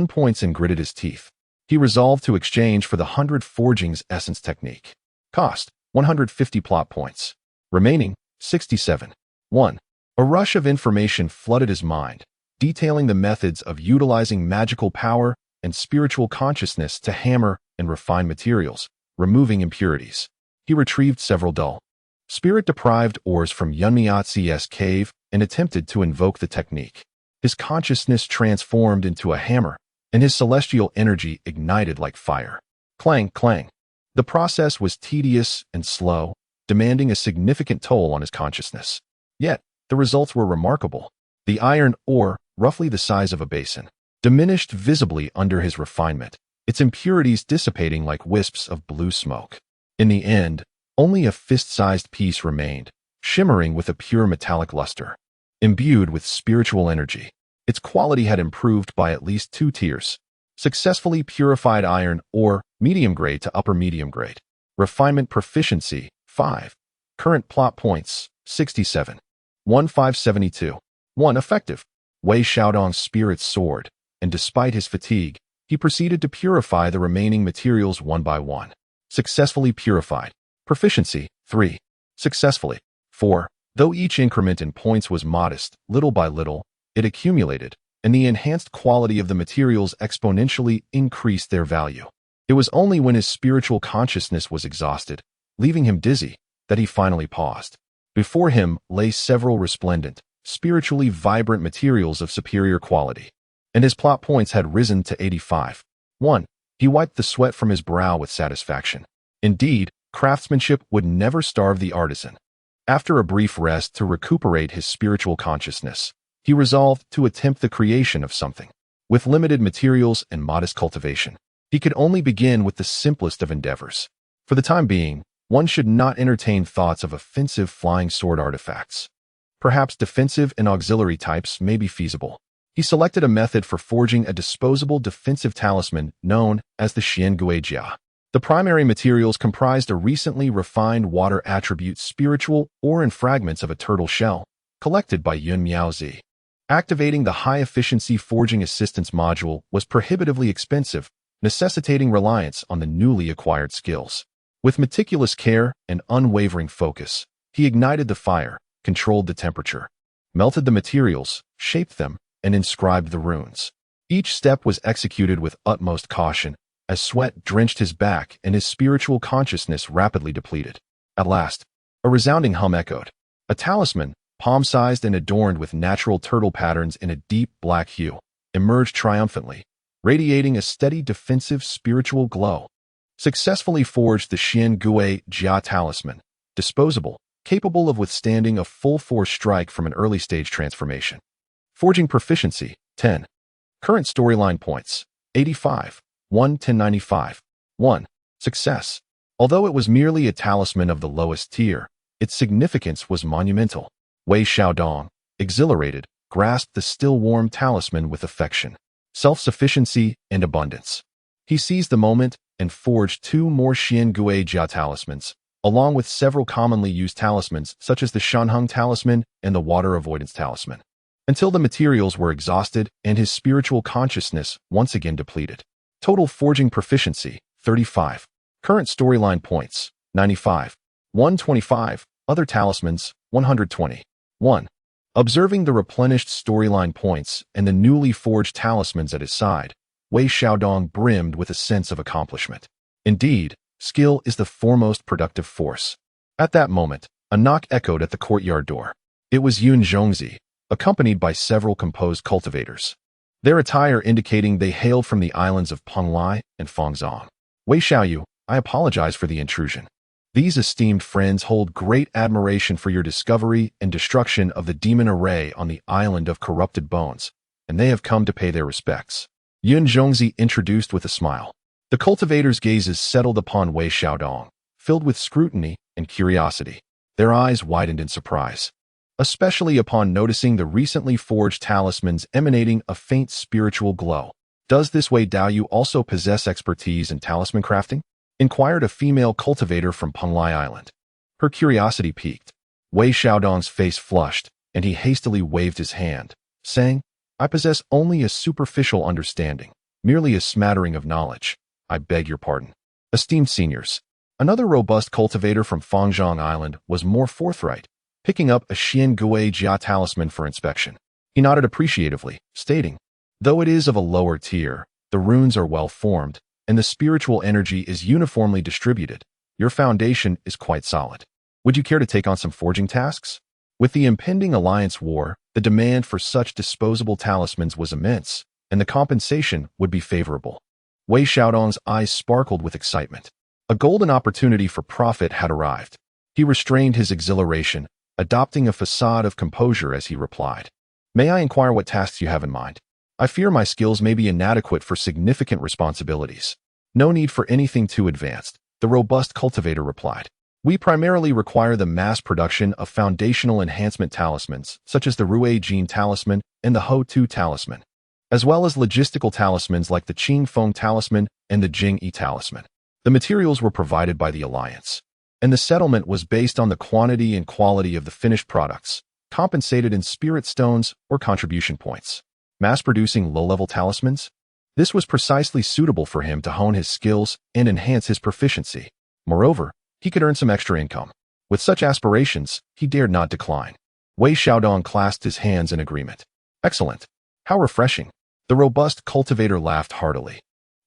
points and gritted his teeth. He resolved to exchange for the 100 Forging's Essence Technique. Cost, 150 plot points. Remaining, 67. 1. A rush of information flooded his mind, detailing the methods of utilizing magical power and spiritual consciousness to hammer and refine materials, removing impurities. He retrieved several dull, spirit-deprived ores from Yunmiazi's cave and attempted to invoke the technique. His consciousness transformed into a hammer, and his celestial energy ignited like fire. Clang, clang. The process was tedious and slow, demanding a significant toll on his consciousness. Yet, the results were remarkable. The iron ore, roughly the size of a basin, diminished visibly under his refinement, its impurities dissipating like wisps of blue smoke. In the end, only a fist-sized piece remained, shimmering with a pure metallic luster. Imbued with spiritual energy, its quality had improved by at least 2 tiers. Successfully purified iron ore, medium grade to upper medium grade. Refinement proficiency, 5. Current plot points, 67. 1572. 1. Effective. Wei Xiaodong's spirits soared, and despite his fatigue, he proceeded to purify the remaining materials one by one. Successfully purified. Proficiency, 3. Successfully. 4. Though each increment in points was modest, little by little, it accumulated, and the enhanced quality of the materials exponentially increased their value. It was only when his spiritual consciousness was exhausted, leaving him dizzy, that he finally paused. Before him lay several resplendent, spiritually vibrant materials of superior quality, and his plot points had risen to 85. 1. He wiped the sweat from his brow with satisfaction. Indeed, craftsmanship would never starve the artisan. After a brief rest to recuperate his spiritual consciousness, he resolved to attempt the creation of something. With limited materials and modest cultivation, he could only begin with the simplest of endeavors. For the time being, one should not entertain thoughts of offensive flying sword artifacts. Perhaps defensive and auxiliary types may be feasible. He selected a method for forging a disposable defensive talisman known as the Xianguijia. The primary materials comprised a recently refined water attribute spiritual ore and fragments of a turtle shell, collected by Yun Miaozi. Activating the high-efficiency forging assistance module was prohibitively expensive, necessitating reliance on the newly acquired skills. With meticulous care and unwavering focus, he ignited the fire, controlled the temperature, melted the materials, shaped them, and inscribed the runes. Each step was executed with utmost caution, as sweat drenched his back and his spiritual consciousness rapidly depleted. At last, a resounding hum echoed. A talisman, palm-sized and adorned with natural turtle patterns in a deep black hue, emerged triumphantly, radiating a steady defensive spiritual glow. Successfully forged the Xianguijia talisman, disposable, capable of withstanding a full-force strike from an early-stage transformation. Forging proficiency, 10. Current storyline points, 85. 1 1095. 1. Success. Although it was merely a talisman of the lowest tier, its significance was monumental. Wei Xiaodong, exhilarated, grasped the still warm talisman with affection, self-sufficiency, and abundance. He seized the moment and forged 2 more Xian Gui Jia talismans, along with several commonly used talismans such as the Shanheng talisman and the Water Avoidance talisman, until the materials were exhausted and his spiritual consciousness once again depleted. Total forging proficiency, 35. Current storyline points, 95. 125. Other talismans, 120. 1. Observing the replenished storyline points and the newly forged talismans at his side, Wei Xiaodong brimmed with a sense of accomplishment. Indeed, skill is the foremost productive force. At that moment, a knock echoed at the courtyard door. It was Yun Zhongzi, accompanied by several composed cultivators, their attire indicating they hailed from the islands of Penglai and Fangzhong. Wei Xiaoyu, I apologize for the intrusion. These esteemed friends hold great admiration for your discovery and destruction of the demon array on the island of corrupted bones, and they have come to pay their respects. Yun Zhongzi introduced with a smile. The cultivators' gazes settled upon Wei Xiaodong, filled with scrutiny and curiosity. Their eyes widened in surprise, especially upon noticing the recently forged talismans emanating a faint spiritual glow. Does this Wei Daoyu also possess expertise in talisman crafting? Inquired a female cultivator from Penglai Island. Her curiosity piqued. Wei Xiaodong's face flushed, and he hastily waved his hand, saying, I possess only a superficial understanding, merely a smattering of knowledge. I beg your pardon. Esteemed seniors, another robust cultivator from Fangzhong Island was more forthright, picking up a Xian Gui Jia talisman for inspection. He nodded appreciatively, stating, though it is of a lower tier, the runes are well formed, and the spiritual energy is uniformly distributed. Your foundation is quite solid. Would you care to take on some forging tasks? With the impending alliance war, the demand for such disposable talismans was immense, and the compensation would be favorable. Wei Xiaodong's eyes sparkled with excitement. A golden opportunity for profit had arrived. He restrained his exhilaration, adopting a facade of composure as he replied, May I inquire what tasks you have in mind? I fear my skills may be inadequate for significant responsibilities. No need for anything too advanced, the robust cultivator replied. We primarily require the mass production of foundational enhancement talismans, such as the Rui Jin talisman and the Ho Tu talisman, as well as logistical talismans like the Qing Feng talisman and the Jing Yi talisman. The materials were provided by the Alliance, and the settlement was based on the quantity and quality of the finished products, compensated in spirit stones or contribution points. Mass-producing low-level talismans? This was precisely suitable for him to hone his skills and enhance his proficiency. Moreover, he could earn some extra income. With such aspirations, he dared not decline. Wei Xiaodong clasped his hands in agreement. Excellent. How refreshing. The robust cultivator laughed heartily,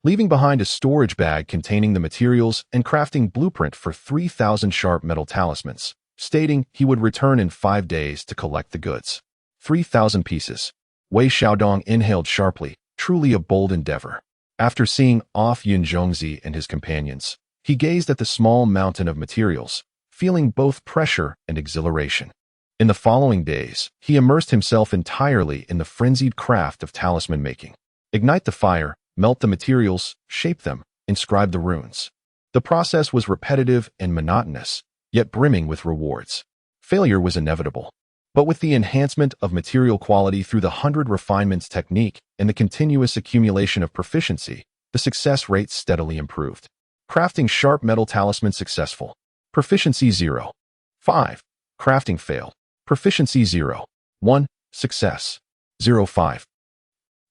leaving behind a storage bag containing the materials and crafting blueprint for 3,000 sharp metal talismans, stating he would return in 5 days to collect the goods. 3,000 pieces. Wei Xiaodong inhaled sharply, truly a bold endeavor. After seeing off Yun Zhongzi and his companions, he gazed at the small mountain of materials, feeling both pressure and exhilaration. In the following days, he immersed himself entirely in the frenzied craft of talisman making. Ignite the fire, melt the materials, shape them, inscribe the runes. The process was repetitive and monotonous, yet brimming with rewards. Failure was inevitable. But with the enhancement of material quality through the 100 refinements technique and the continuous accumulation of proficiency, the success rate steadily improved. Crafting sharp metal talisman successful. Proficiency 0. 5. Crafting failed. Proficiency 0. 1. Success. 0.5.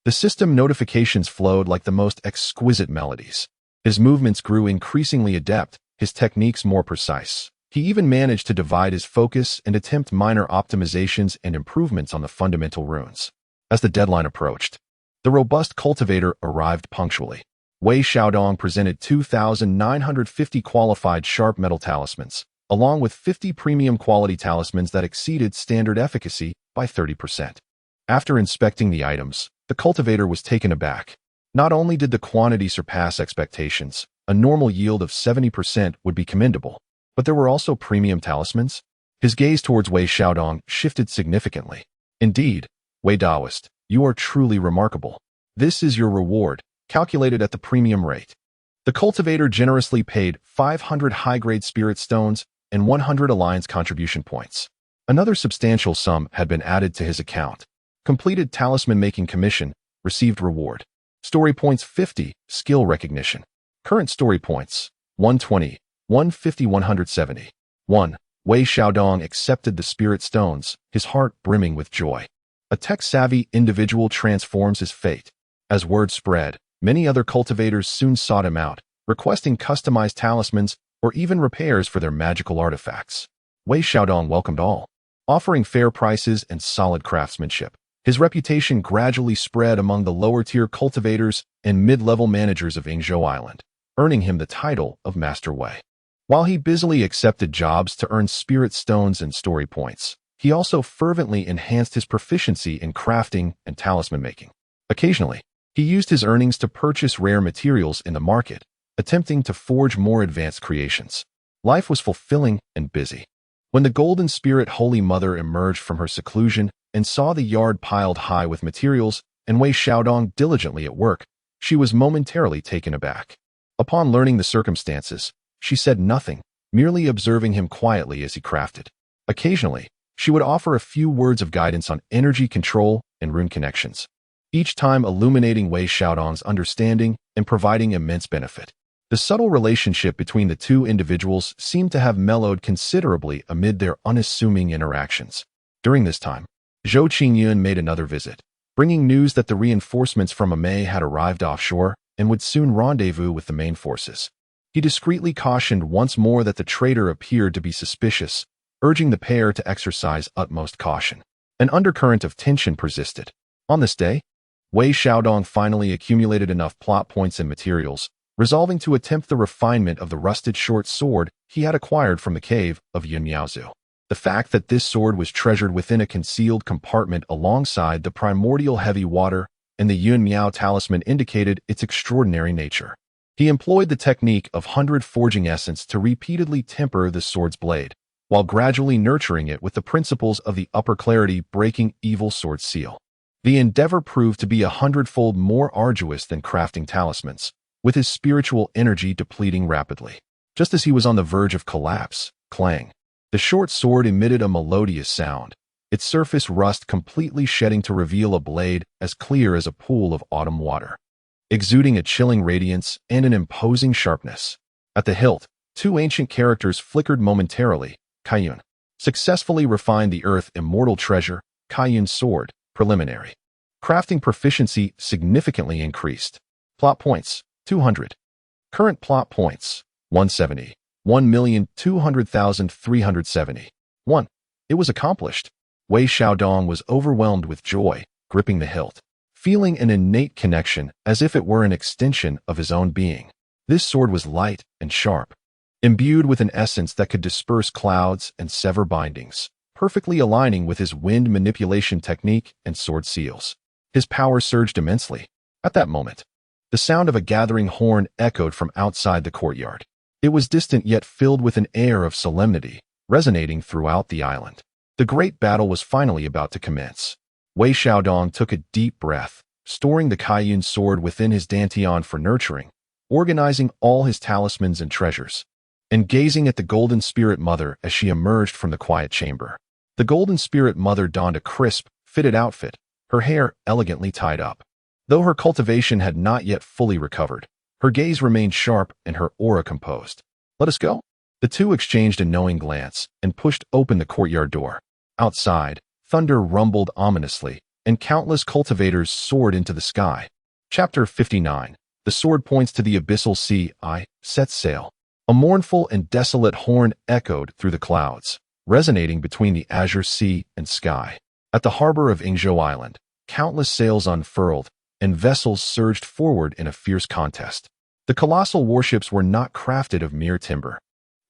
The system notifications flowed like the most exquisite melodies. His movements grew increasingly adept, his techniques more precise. He even managed to divide his focus and attempt minor optimizations and improvements on the fundamental runes. As the deadline approached, the robust cultivator arrived punctually. Wei Xiaodong presented 2,950 qualified sharp metal talismans, along with 50 premium quality talismans that exceeded standard efficacy by 30%. After inspecting the items, the cultivator was taken aback. Not only did the quantity surpass expectations, a normal yield of 70% would be commendable, but there were also premium talismans. His gaze towards Wei Xiaodong shifted significantly. Indeed, Wei Daoist, you are truly remarkable. This is your reward, calculated at the premium rate. The cultivator generously paid 500 high-grade spirit stones and 100 alliance contribution points. Another substantial sum had been added to his account. Completed talisman-making commission, received reward. Story points 50, skill recognition. Current story points, 120, 150, 170. 1. Wei Xiaodong accepted the spirit stones, his heart brimming with joy. A tech-savvy individual transforms his fate. As word spread, many other cultivators soon sought him out, requesting customized talismans or even repairs for their magical artifacts. Wei Xiaodong welcomed all, offering fair prices and solid craftsmanship. His reputation gradually spread among the lower-tier cultivators and mid-level managers of Yingzhou Island, earning him the title of Master Wei. While he busily accepted jobs to earn spirit stones and story points, he also fervently enhanced his proficiency in crafting and talisman making. Occasionally, he used his earnings to purchase rare materials in the market, attempting to forge more advanced creations. Life was fulfilling and busy. When the Golden Spirit Holy Mother emerged from her seclusion and saw the yard piled high with materials and Wei Xiaodong diligently at work, she was momentarily taken aback. Upon learning the circumstances, she said nothing, merely observing him quietly as he crafted. Occasionally, she would offer a few words of guidance on energy control and rune connections, each time illuminating Wei Xiaodong's understanding and providing immense benefit. The subtle relationship between the two individuals seemed to have mellowed considerably amid their unassuming interactions. During this time, Zhou Qingyun made another visit, bringing news that the reinforcements from Amei had arrived offshore and would soon rendezvous with the main forces. He discreetly cautioned once more that the traitor appeared to be suspicious, urging the pair to exercise utmost caution. An undercurrent of tension persisted. On this day, Wei Xiaodong finally accumulated enough plot points and materials, resolving to attempt the refinement of the rusted short sword he had acquired from the cave of Yunmiaozu. The fact that this sword was treasured within a concealed compartment alongside the primordial heavy water and the Yunmiao talisman indicated its extraordinary nature. He employed the technique of 100 forging essence to repeatedly temper the sword's blade, while gradually nurturing it with the principles of the upper clarity breaking evil sword seal. The endeavor proved to be 100-fold more arduous than crafting talismans, with his spiritual energy depleting rapidly. Just as he was on the verge of collapse, clang, the short sword emitted a melodious sound, its surface rust completely shedding to reveal a blade as clear as a pool of autumn water, exuding a chilling radiance and an imposing sharpness. At the hilt, two ancient characters flickered momentarily. Kaiyun successfully refined the earth immortal treasure, Kaiyun's sword, preliminary. Crafting proficiency significantly increased. Plot points, 200. Current plot points, 170. 1,200,370. 1. It was accomplished. Wei Xiaodong was overwhelmed with joy, gripping the hilt, feeling an innate connection as if it were an extension of his own being. This sword was light and sharp, imbued with an essence that could disperse clouds and sever bindings, perfectly aligning with his wind manipulation technique and sword seals. His power surged immensely. At that moment, the sound of a gathering horn echoed from outside the courtyard. It was distant yet filled with an air of solemnity, resonating throughout the island. The great battle was finally about to commence. Wei Xiaodong took a deep breath, storing the Kaiyun sword within his dantian for nurturing, organizing all his talismans and treasures, and gazing at the Golden Spirit Mother as she emerged from the quiet chamber. The Golden Spirit Mother donned a crisp, fitted outfit, her hair elegantly tied up. Though her cultivation had not yet fully recovered, her gaze remained sharp and her aura composed. "Let us go." The two exchanged a knowing glance and pushed open the courtyard door. Outside, thunder rumbled ominously, and countless cultivators soared into the sky. Chapter 59. The sword points to the abyssal sea. Set sail. A mournful and desolate horn echoed through the clouds, resonating between the azure sea and sky. At the harbor of Yingzhou Island, countless sails unfurled, and vessels surged forward in a fierce contest. The colossal warships were not crafted of mere timber,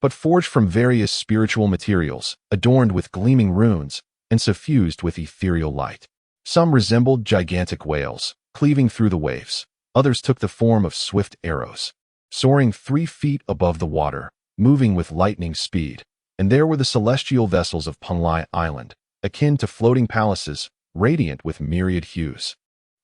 but forged from various spiritual materials, adorned with gleaming runes, and suffused with ethereal light. Some resembled gigantic whales, cleaving through the waves. Others took the form of swift arrows, soaring 3 feet above the water, moving with lightning speed. And there were the celestial vessels of Penglai Island, akin to floating palaces, radiant with myriad hues.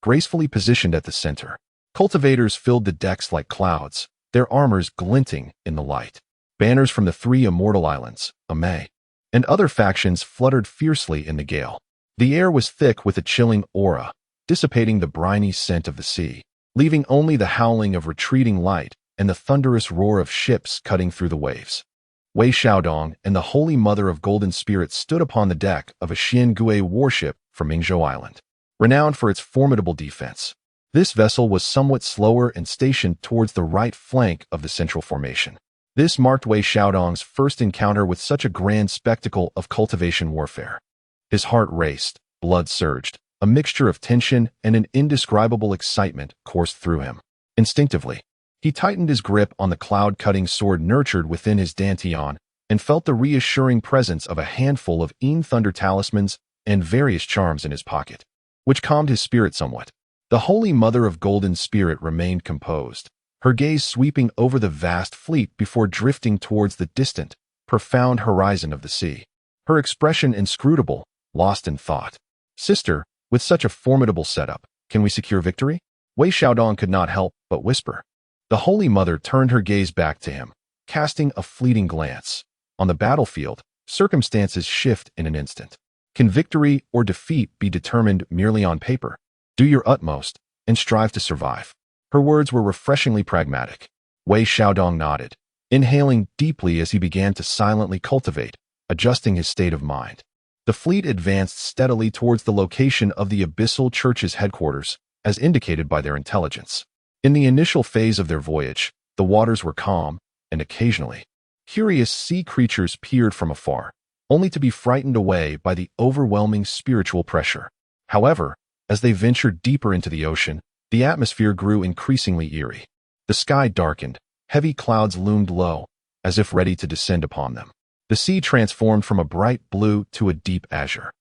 Gracefully positioned at the center, cultivators filled the decks like clouds, their armors glinting in the light. Banners from the three immortal islands, Ame, and other factions fluttered fiercely in the gale. The air was thick with a chilling aura, dissipating the briny scent of the sea, leaving only the howling of retreating light and the thunderous roar of ships cutting through the waves. Wei Xiaodong and the Holy Mother of Golden Spirits stood upon the deck of a Xiangui warship from Mingzhou Island, renowned for its formidable defense. This vessel was somewhat slower and stationed towards the right flank of the central formation. This marked Wei Xiaodong's first encounter with such a grand spectacle of cultivation warfare. His heart raced, blood surged, a mixture of tension and an indescribable excitement coursed through him. Instinctively, he tightened his grip on the cloud-cutting sword nurtured within his dantian and felt the reassuring presence of a handful of Yin Thunder talismans and various charms in his pocket, which calmed his spirit somewhat. The Holy Mother of Golden Spirit remained composed, her gaze sweeping over the vast fleet before drifting towards the distant, profound horizon of the sea. Her expression inscrutable, lost in thought. "Sister, with such a formidable setup, can we secure victory?" Wei Xiaodong could not help but whisper. The Holy Mother turned her gaze back to him, casting a fleeting glance. On the battlefield, circumstances shift in an instant. Can victory or defeat be determined merely on paper? Do your utmost and strive to survive. Her words were refreshingly pragmatic. Wei Xiaodong nodded, inhaling deeply as he began to silently cultivate, adjusting his state of mind. The fleet advanced steadily towards the location of the Abyssal Church's headquarters, as indicated by their intelligence. In the initial phase of their voyage, the waters were calm, and occasionally, curious sea creatures peered from afar, only to be frightened away by the overwhelming spiritual pressure. However, as they ventured deeper into the ocean, the atmosphere grew increasingly eerie. The sky darkened, heavy clouds loomed low, as if ready to descend upon them. The sea transformed from a bright blue to a deep azure,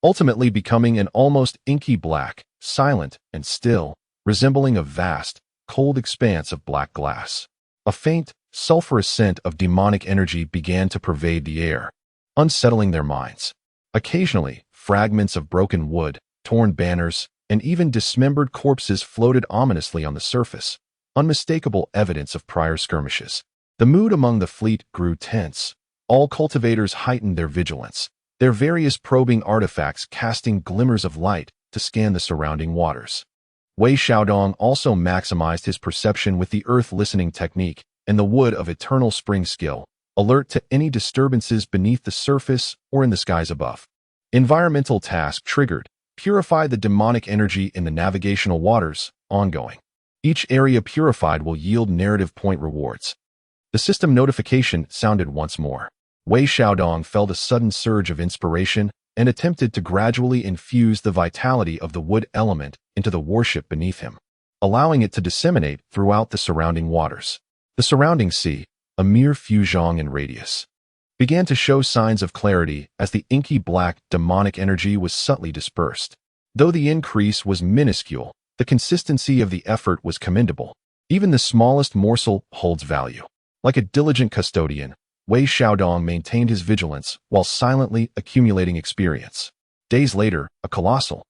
ultimately becoming an almost inky black, silent and still, resembling a vast, cold expanse of black glass. A faint, sulfurous scent of demonic energy began to pervade the air, unsettling their minds. Occasionally, fragments of broken wood, torn banners, and even dismembered corpses floated ominously on the surface, unmistakable evidence of prior skirmishes. The mood among the fleet grew tense. All cultivators heightened their vigilance, their various probing artifacts casting glimmers of light to scan the surrounding waters. Wei Xiaodong also maximized his perception with the earth listening technique and the wood of eternal spring skill, alert to any disturbances beneath the surface or in the skies above. Environmental task triggered, purify the demonic energy in the navigational waters, ongoing. Each area purified will yield narrative point rewards. The system notification sounded once more. Wei Xiaodong felt a sudden surge of inspiration and attempted to gradually infuse the vitality of the wood element into the warship beneath him, allowing it to disseminate throughout the surrounding waters. The surrounding sea, a mere few zhang in radius, began to show signs of clarity as the inky black demonic energy was subtly dispersed. Though the increase was minuscule, the consistency of the effort was commendable. Even the smallest morsel holds value. Like a diligent custodian, Wei Xiaodong maintained his vigilance while silently accumulating experience. Days later, a colossal,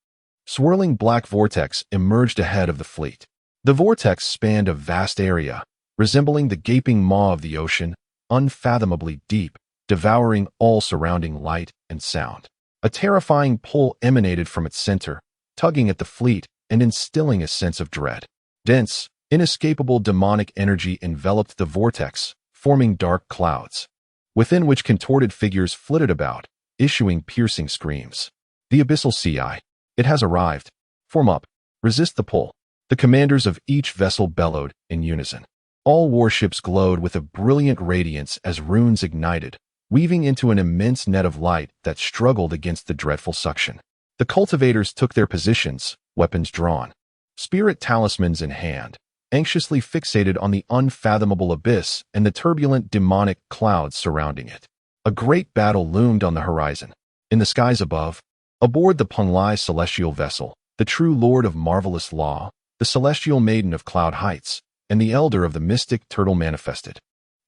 swirling black vortex emerged ahead of the fleet. The vortex spanned a vast area, resembling the gaping maw of the ocean, unfathomably deep, devouring all surrounding light and sound. A terrifying pull emanated from its center, tugging at the fleet and instilling a sense of dread. Dense, inescapable demonic energy enveloped the vortex, forming dark clouds, within which contorted figures flitted about, issuing piercing screams. The Abyssal Sea, it has arrived. Form up. Resist the pull. The commanders of each vessel bellowed in unison. All warships glowed with a brilliant radiance as runes ignited, weaving into an immense net of light that struggled against the dreadful suction. The cultivators took their positions, weapons drawn, spirit talismans in hand, anxiously fixated on the unfathomable abyss and the turbulent demonic clouds surrounding it. A great battle loomed on the horizon. In the skies above, aboard the Penglai celestial vessel, the true lord of marvelous law, the celestial maiden of cloud heights, and the elder of the mystic turtle manifested,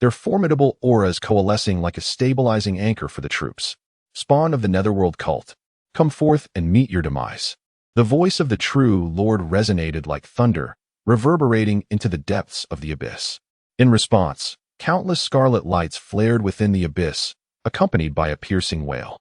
their formidable auras coalescing like a stabilizing anchor for the troops. Spawn of the netherworld cult, come forth and meet your demise. The voice of the true lord resonated like thunder, reverberating into the depths of the abyss. In response, countless scarlet lights flared within the abyss, accompanied by a piercing wail.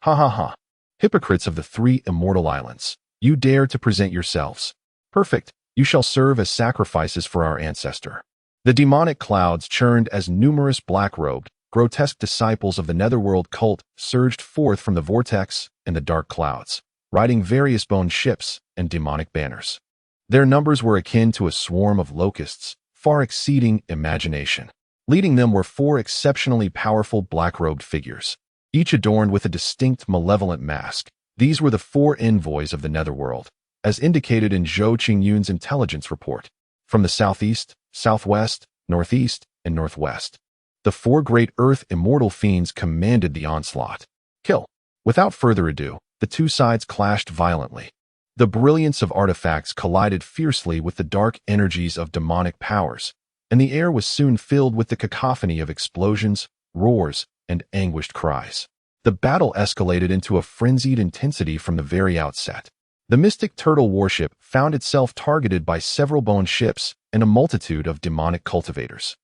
Ha ha ha! Hypocrites of the three immortal islands, you dare to present yourselves. Perfect, you shall serve as sacrifices for our ancestor. The demonic clouds churned as numerous black-robed, grotesque disciples of the netherworld cult surged forth from the vortex and the dark clouds, riding various bone ships and demonic banners. Their numbers were akin to a swarm of locusts, far exceeding imagination. Leading them were four exceptionally powerful black-robed figures, each adorned with a distinct malevolent mask. These were the four envoys of the netherworld, as indicated in Zhou Qingyun's intelligence report. From the southeast, southwest, northeast, and northwest, the four great earth immortal fiends commanded the onslaught. Kill. Without further ado, the two sides clashed violently. The brilliance of artifacts collided fiercely with the dark energies of demonic powers, and the air was soon filled with the cacophony of explosions, roars, and anguished cries. The battle escalated into a frenzied intensity from the very outset. The mystic turtle warship found itself targeted by several bone ships and a multitude of demonic cultivators,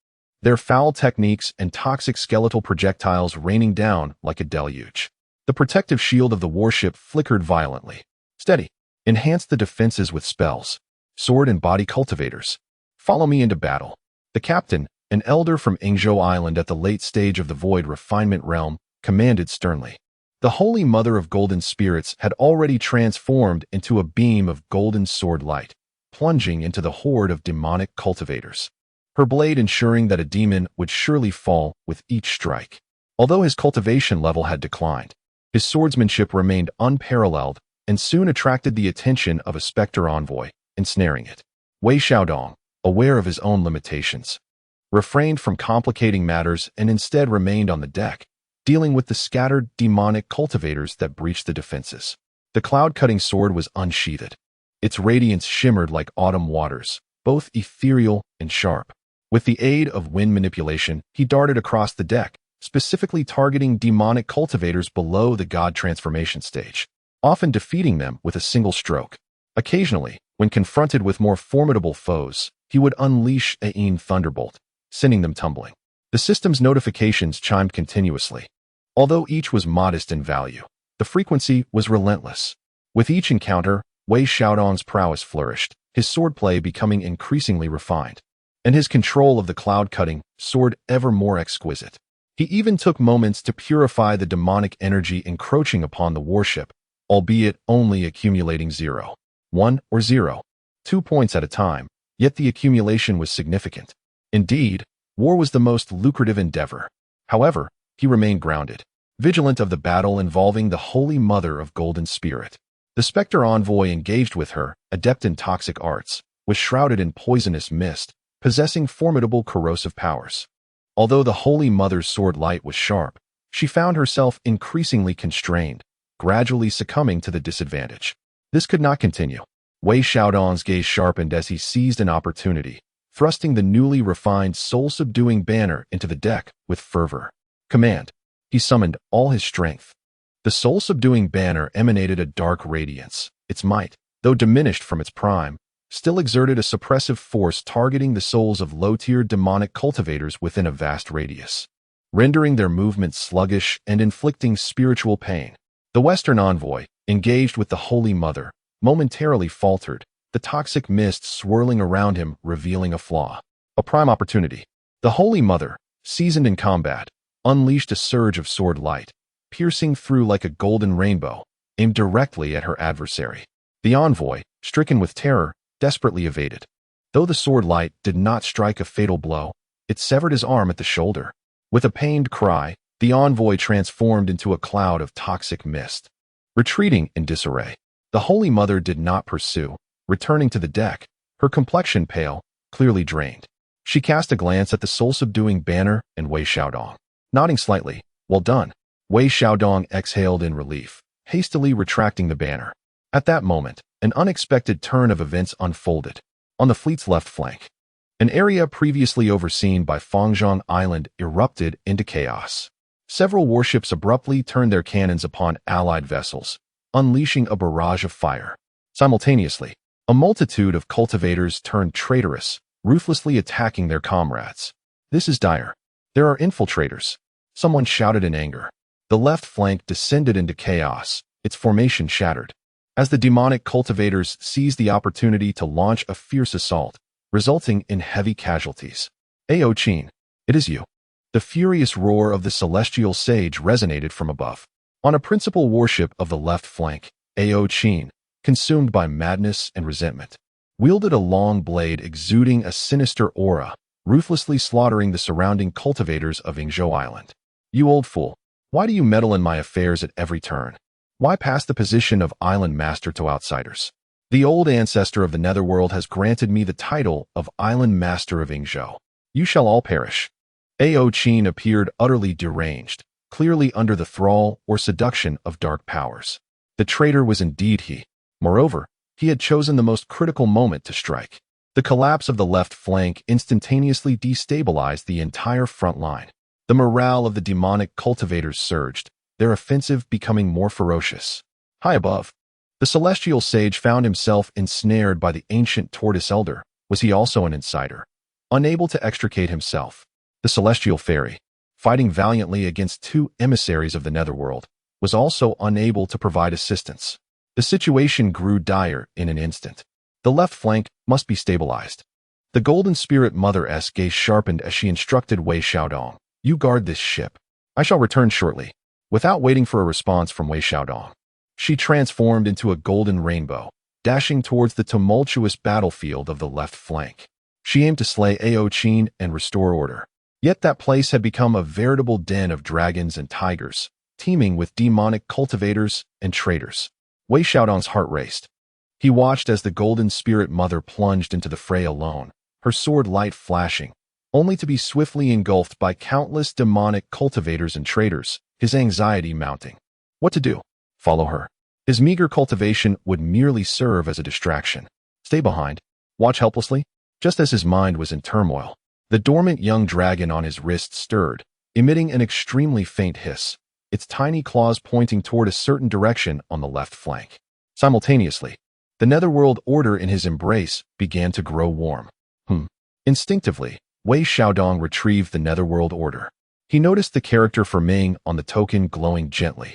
their foul techniques and toxic skeletal projectiles raining down like a deluge. The protective shield of the warship flickered violently. Steady. Enhance the defenses with spells. Sword and body cultivators. Follow me into battle. The captain, an elder from Ingzhou Island at the late stage of the Void Refinement Realm, commanded sternly. The Holy Mother of Golden Spirits had already transformed into a beam of golden sword light, plunging into the horde of demonic cultivators, her blade ensuring that a demon would surely fall with each strike. Although his cultivation level had declined, his swordsmanship remained unparalleled and soon attracted the attention of a specter envoy, ensnaring it. Wei Xiaodong, aware of his own limitations, refrained from complicating matters and instead remained on the deck, dealing with the scattered demonic cultivators that breached the defenses. The cloud-cutting sword was unsheathed. Its radiance shimmered like autumn waters, both ethereal and sharp. With the aid of wind manipulation, he darted across the deck, specifically targeting demonic cultivators below the god transformation stage, often defeating them with a single stroke. Occasionally, when confronted with more formidable foes, he would unleash Ain Thunderbolt, sending them tumbling. The system's notifications chimed continuously. Although each was modest in value, the frequency was relentless. With each encounter, Wei Xiaodong's prowess flourished, his swordplay becoming increasingly refined, and his control of the cloud-cutting sword ever more exquisite. He even took moments to purify the demonic energy encroaching upon the warship, albeit only accumulating 0, 1, or 0, 2 points at a time, yet the accumulation was significant. Indeed, war was the most lucrative endeavor. However, he remained grounded, vigilant of the battle involving the Holy Mother of Golden Spirit. The Spectre envoy engaged with her, adept in toxic arts, was shrouded in poisonous mist, possessing formidable corrosive powers. Although the Holy Mother's sword light was sharp, she found herself increasingly constrained, gradually succumbing to the disadvantage. This could not continue. Wei Xiaodong's gaze sharpened as he seized an opportunity, thrusting the newly refined soul-subduing banner into the deck with fervor. Command. He summoned all his strength. The soul-subduing banner emanated a dark radiance. Its might, though diminished from its prime, still exerted a suppressive force targeting the souls of low-tier demonic cultivators within a vast radius, rendering their movements sluggish and inflicting spiritual pain. The Western envoy, engaged with the Holy Mother, momentarily faltered, the toxic mist swirling around him revealing a flaw. A prime opportunity. The Holy Mother, seasoned in combat, unleashed a surge of sword light, piercing through like a golden rainbow, aimed directly at her adversary. The envoy, stricken with terror, desperately evaded. Though the sword light did not strike a fatal blow, it severed his arm at the shoulder. With a pained cry, the envoy transformed into a cloud of toxic mist, retreating in disarray. The Holy Mother did not pursue, returning to the deck, her complexion pale, clearly drained. She cast a glance at the soul-subduing banner and Wei Xiaodong. Nodding slightly, "Well done." Wei Xiaodong exhaled in relief, hastily retracting the banner. At that moment, an unexpected turn of events unfolded. On the fleet's left flank, an area previously overseen by Fengzhang Island erupted into chaos. Several warships abruptly turned their cannons upon allied vessels, unleashing a barrage of fire. Simultaneously, a multitude of cultivators turned traitorous, ruthlessly attacking their comrades. This is dire. There are infiltrators. Someone shouted in anger. The left flank descended into chaos, its formation shattered. As the demonic cultivators seized the opportunity to launch a fierce assault, resulting in heavy casualties. Ao Chin, it is you. The furious roar of the celestial sage resonated from above. On a principal warship of the left flank, Ao Chin, consumed by madness and resentment, wielded a long blade exuding a sinister aura, ruthlessly slaughtering the surrounding cultivators of Ingzhou Island. You old fool, why do you meddle in my affairs at every turn? Why pass the position of island master to outsiders? The old ancestor of the netherworld has granted me the title of island master of Ingzhou. You shall all perish. Ao Chin appeared utterly deranged, clearly under the thrall or seduction of dark powers. The traitor was indeed he. Moreover, he had chosen the most critical moment to strike. The collapse of the left flank instantaneously destabilized the entire front line. The morale of the demonic cultivators surged, their offensive becoming more ferocious. High above, the celestial sage found himself ensnared by the ancient tortoise elder. Was he also an insider? Unable to extricate himself, the celestial fairy, fighting valiantly against two emissaries of the netherworld, was also unable to provide assistance. The situation grew dire in an instant. The left flank must be stabilized. The Golden Spirit Mother's gaze sharpened as she instructed Wei Xiaodong. You guard this ship. I shall return shortly. Without waiting for a response from Wei Xiaodong, she transformed into a golden rainbow, dashing towards the tumultuous battlefield of the left flank. She aimed to slay Ao Chin and restore order. Yet that place had become a veritable den of dragons and tigers, teeming with demonic cultivators and traitors. Wei Xiaodong's heart raced. He watched as the Golden Spirit Mother plunged into the fray alone, her sword light flashing, only to be swiftly engulfed by countless demonic cultivators and traitors, his anxiety mounting. What to do? Follow her. His meager cultivation would merely serve as a distraction. Stay behind. Watch helplessly. Just as his mind was in turmoil, the dormant young dragon on his wrist stirred, emitting an extremely faint hiss, its tiny claws pointing toward a certain direction on the left flank. Simultaneously, the netherworld order in his embrace began to grow warm. Instinctively, Wei Xiaodong retrieved the netherworld order. He noticed the character for Ming on the token glowing gently,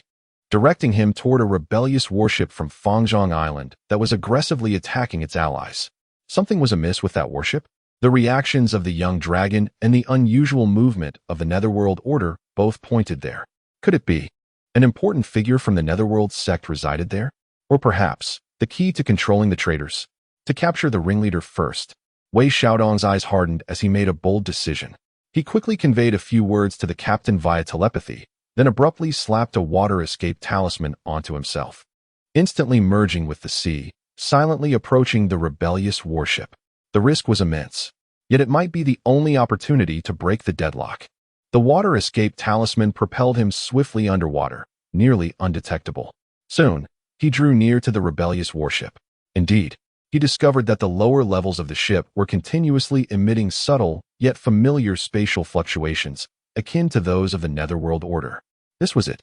directing him toward a rebellious warship from Fangzhong Island that was aggressively attacking its allies. Something was amiss with that warship? The reactions of the young dragon and the unusual movement of the netherworld order both pointed there. Could it be an important figure from the netherworld sect resided there? Or perhaps the key to controlling the traitors? To capture the ringleader first. Wei Xiaodong's eyes hardened as he made a bold decision. He quickly conveyed a few words to the captain via telepathy, then abruptly slapped a water escape talisman onto himself, instantly merging with the sea, silently approaching the rebellious warship. The risk was immense, yet it might be the only opportunity to break the deadlock. The water escape talisman propelled him swiftly underwater, nearly undetectable. Soon, he drew near to the rebellious warship. Indeed, he discovered that the lower levels of the ship were continuously emitting subtle, yet familiar spatial fluctuations, akin to those of the netherworld order. This was it.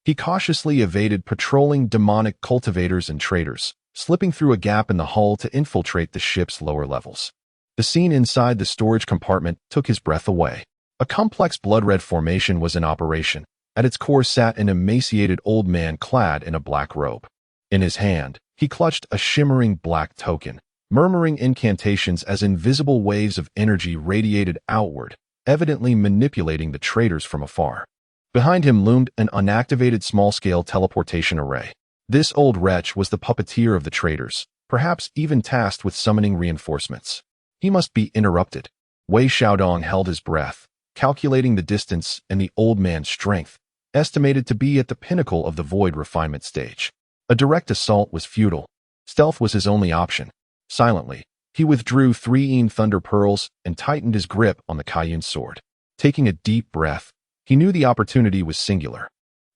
He cautiously evaded patrolling demonic cultivators and traitors, slipping through a gap in the hull to infiltrate the ship's lower levels. The scene inside the storage compartment took his breath away. A complex blood-red formation was in operation. At its core sat an emaciated old man clad in a black robe. In his hand, he clutched a shimmering black token, murmuring incantations as invisible waves of energy radiated outward, evidently manipulating the traitors from afar. Behind him loomed an unactivated small-scale teleportation array. This old wretch was the puppeteer of the traitors, perhaps even tasked with summoning reinforcements. He must be interrupted. Wei Xiaodong held his breath, calculating the distance and the old man's strength, estimated to be at the pinnacle of the void refinement stage. A direct assault was futile. Stealth was his only option. Silently, he withdrew 3 thunder pearls and tightened his grip on the Kaiyun sword. Taking a deep breath, he knew the opportunity was singular.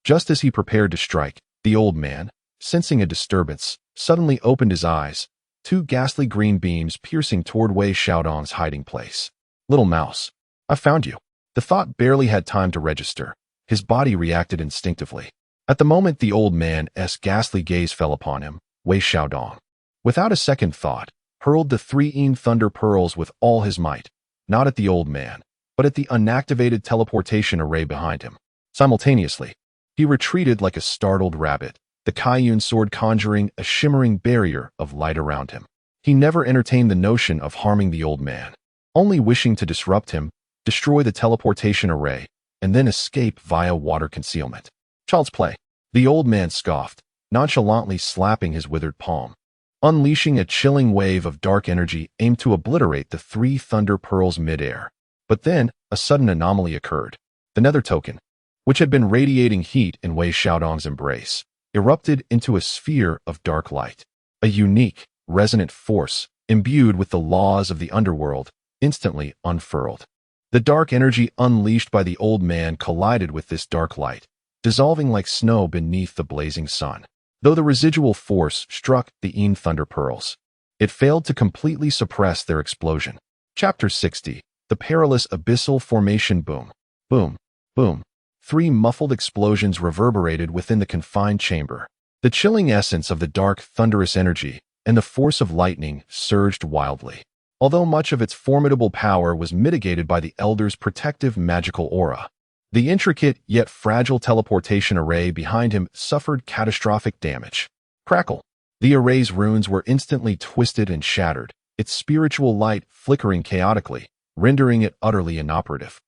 Just as he prepared to strike, the old man, sensing a disturbance, suddenly opened his eyes, 2 ghastly green beams piercing toward Wei Xiaodong's hiding place. Little mouse, I found you. The thought barely had time to register. His body reacted instinctively. At the moment the old man's ghastly gaze fell upon him, Wei Xiaodong, without a second thought, hurled the 3 thunder pearls with all his might, not at the old man, but at the unactivated teleportation array behind him. Simultaneously, he retreated like a startled rabbit, the Kaiyun sword conjuring a shimmering barrier of light around him. He never entertained the notion of harming the old man, only wishing to disrupt him, destroy the teleportation array, and then escape via water concealment. Child's play. The old man scoffed, nonchalantly slapping his withered palm, unleashing a chilling wave of dark energy aimed to obliterate the 3 thunder pearls midair. But then, a sudden anomaly occurred. The nether token, which had been radiating heat in Wei Xiaodong's embrace, erupted into a sphere of dark light. A unique, resonant force, imbued with the laws of the underworld, instantly unfurled. The dark energy unleashed by the old man collided with this dark light, dissolving like snow beneath the blazing sun. Though the residual force struck the thunder pearls, it failed to completely suppress their explosion. Chapter 60. The Perilous Abyssal Formation. Boom. Boom. Boom. 3 muffled explosions reverberated within the confined chamber. The chilling essence of the dark, thunderous energy and the force of lightning surged wildly. Although much of its formidable power was mitigated by the Elder's protective magical aura, the intricate yet fragile teleportation array behind him suffered catastrophic damage. Crackle. The array's runes were instantly twisted and shattered, its spiritual light flickering chaotically, rendering it utterly inoperative.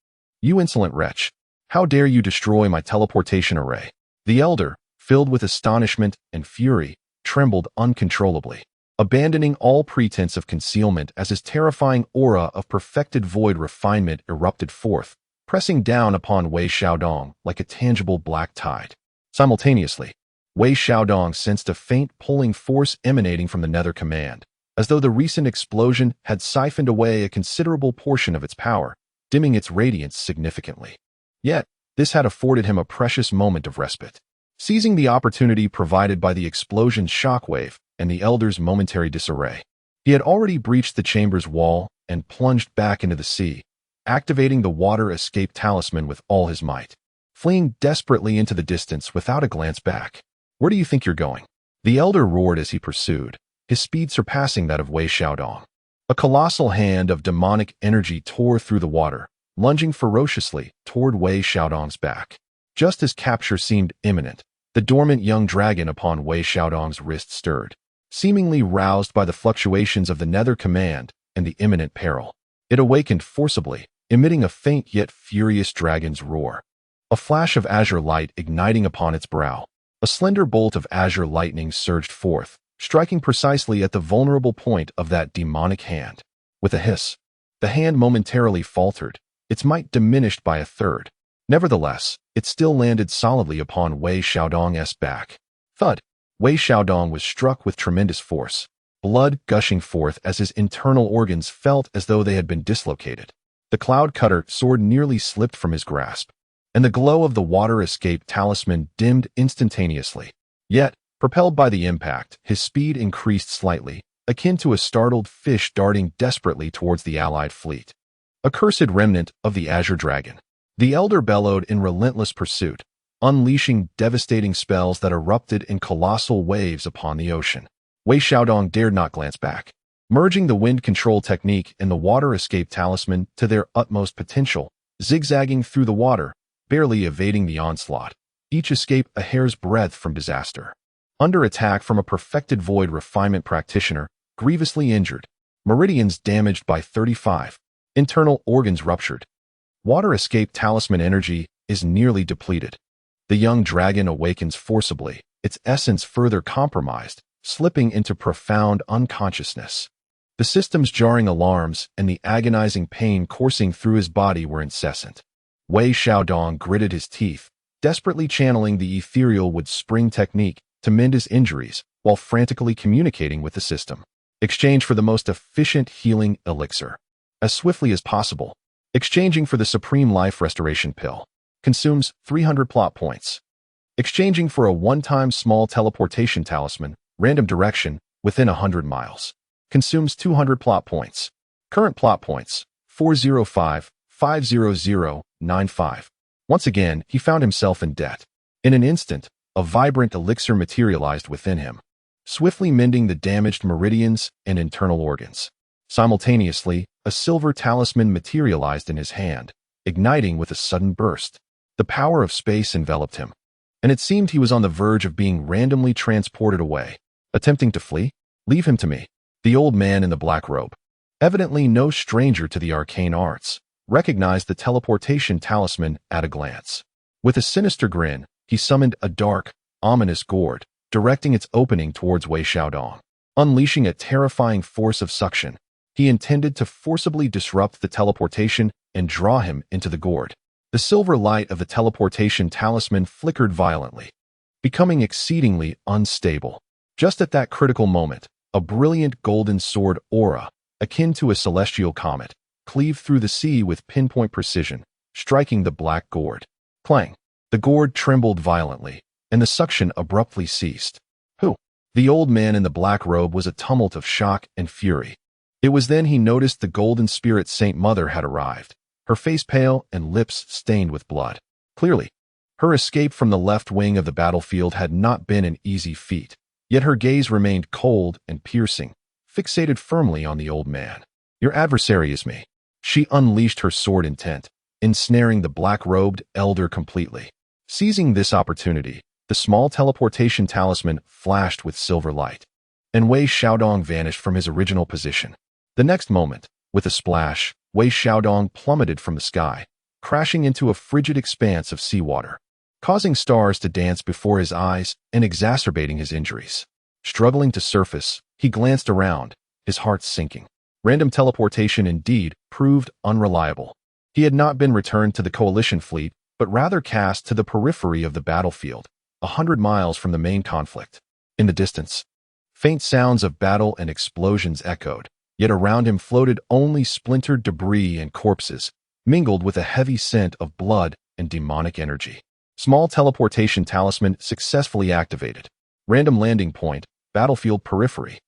You insolent wretch! How dare you destroy my teleportation array? The Elder, filled with astonishment and fury, trembled uncontrollably, abandoning all pretense of concealment as his terrifying aura of perfected void refinement erupted forth, pressing down upon Wei Xiaodong like a tangible black tide. Simultaneously, Wei Xiaodong sensed a faint pulling force emanating from the nether command, as though the recent explosion had siphoned away a considerable portion of its power, dimming its radiance significantly. Yet, this had afforded him a precious moment of respite. Seizing the opportunity provided by the explosion's shockwave and the Elder's momentary disarray, he had already breached the chamber's wall and plunged back into the sea, activating the water escape talisman with all his might, fleeing desperately into the distance without a glance back. Where do you think you're going? The Elder roared as he pursued, his speed surpassing that of Wei Xiaodong. A colossal hand of demonic energy tore through the water, lunging ferociously toward Wei Xiaodong's back. Just as capture seemed imminent, the dormant young dragon upon Wei Xiaodong's wrist stirred, seemingly roused by the fluctuations of the nether command and the imminent peril. It awakened forcibly, emitting a faint yet furious dragon's roar. A flash of azure light igniting upon its brow, a slender bolt of azure lightning surged forth, striking precisely at the vulnerable point of that demonic hand. With a hiss, the hand momentarily faltered, its might diminished by a third. Nevertheless, it still landed solidly upon Wei Xiaodong's back. Thud! Wei Xiaodong was struck with tremendous force, blood gushing forth as his internal organs felt as though they had been dislocated. The cloud cutter sword nearly slipped from his grasp, and the glow of the water escape talisman dimmed instantaneously. Yet, propelled by the impact, his speed increased slightly, akin to a startled fish darting desperately towards the allied fleet. Accursed remnant of the Azure Dragon. The Elder bellowed in relentless pursuit, unleashing devastating spells that erupted in colossal waves upon the ocean. Wei Xiaodong dared not glance back, merging the wind control technique and the water escape talisman to their utmost potential, zigzagging through the water, barely evading the onslaught, each escape a hair's breadth from disaster. Under attack from a perfected void refinement practitioner, grievously injured, meridians damaged by 35, internal organs ruptured. Water escape talisman energy is nearly depleted. The young dragon awakens forcibly, its essence further compromised, slipping into profound unconsciousness. The system's jarring alarms and the agonizing pain coursing through his body were incessant. Wei Xiaodong gritted his teeth, desperately channeling the ethereal wood spring technique to mend his injuries while frantically communicating with the system. Exchange for the most efficient healing elixir. As swiftly as possible. Exchanging for the Supreme Life Restoration Pill. Consumes 300 plot points. Exchanging for a one-time small teleportation talisman, random direction, within 100 miles. Consumes 200 plot points. Current plot points, 405, 50095. Once again, he found himself in debt. In an instant, a vibrant elixir materialized within him. swiftly mending the damaged meridians and internal organs. Simultaneously, a silver talisman materialized in his hand, igniting with a sudden burst. The power of space enveloped him, and it seemed he was on the verge of being randomly transported away. Attempting to flee? Leave him to me. The old man in the black robe, evidently no stranger to the arcane arts, recognized the teleportation talisman at a glance. With a sinister grin, he summoned a dark, ominous gourd, directing its opening towards Wei Xiaodong. Unleashing a terrifying force of suction, he intended to forcibly disrupt the teleportation and draw him into the gourd. The silver light of the teleportation talisman flickered violently, becoming exceedingly unstable. Just at that critical moment, a brilliant golden sword aura, akin to a celestial comet, cleaved through the sea with pinpoint precision, striking the black gourd. Clang! The gourd trembled violently, and the suction abruptly ceased. Who? The old man in the black robe was a tumult of shock and fury. It was then he noticed the golden spirit Saint Mother had arrived, her face pale and lips stained with blood. Clearly, her escape from the left wing of the battlefield had not been an easy feat, yet her gaze remained cold and piercing, fixated firmly on the old man. Your adversary is me. She unleashed her sword intent, ensnaring the black-robed elder completely. Seizing this opportunity, the small teleportation talisman flashed with silver light, and Wei Xiaodong vanished from his original position. The next moment, with a splash, Wei Xiaodong plummeted from the sky, crashing into a frigid expanse of seawater, causing stars to dance before his eyes and exacerbating his injuries. Struggling to surface, he glanced around, his heart sinking. Random teleportation indeed proved unreliable. He had not been returned to the coalition fleet, but rather cast to the periphery of the battlefield, 100 miles from the main conflict. In the distance, faint sounds of battle and explosions echoed, yet around him floated only splintered debris and corpses, mingled with a heavy scent of blood and demonic energy. Small teleportation talisman successfully activated. Random landing point, battlefield periphery.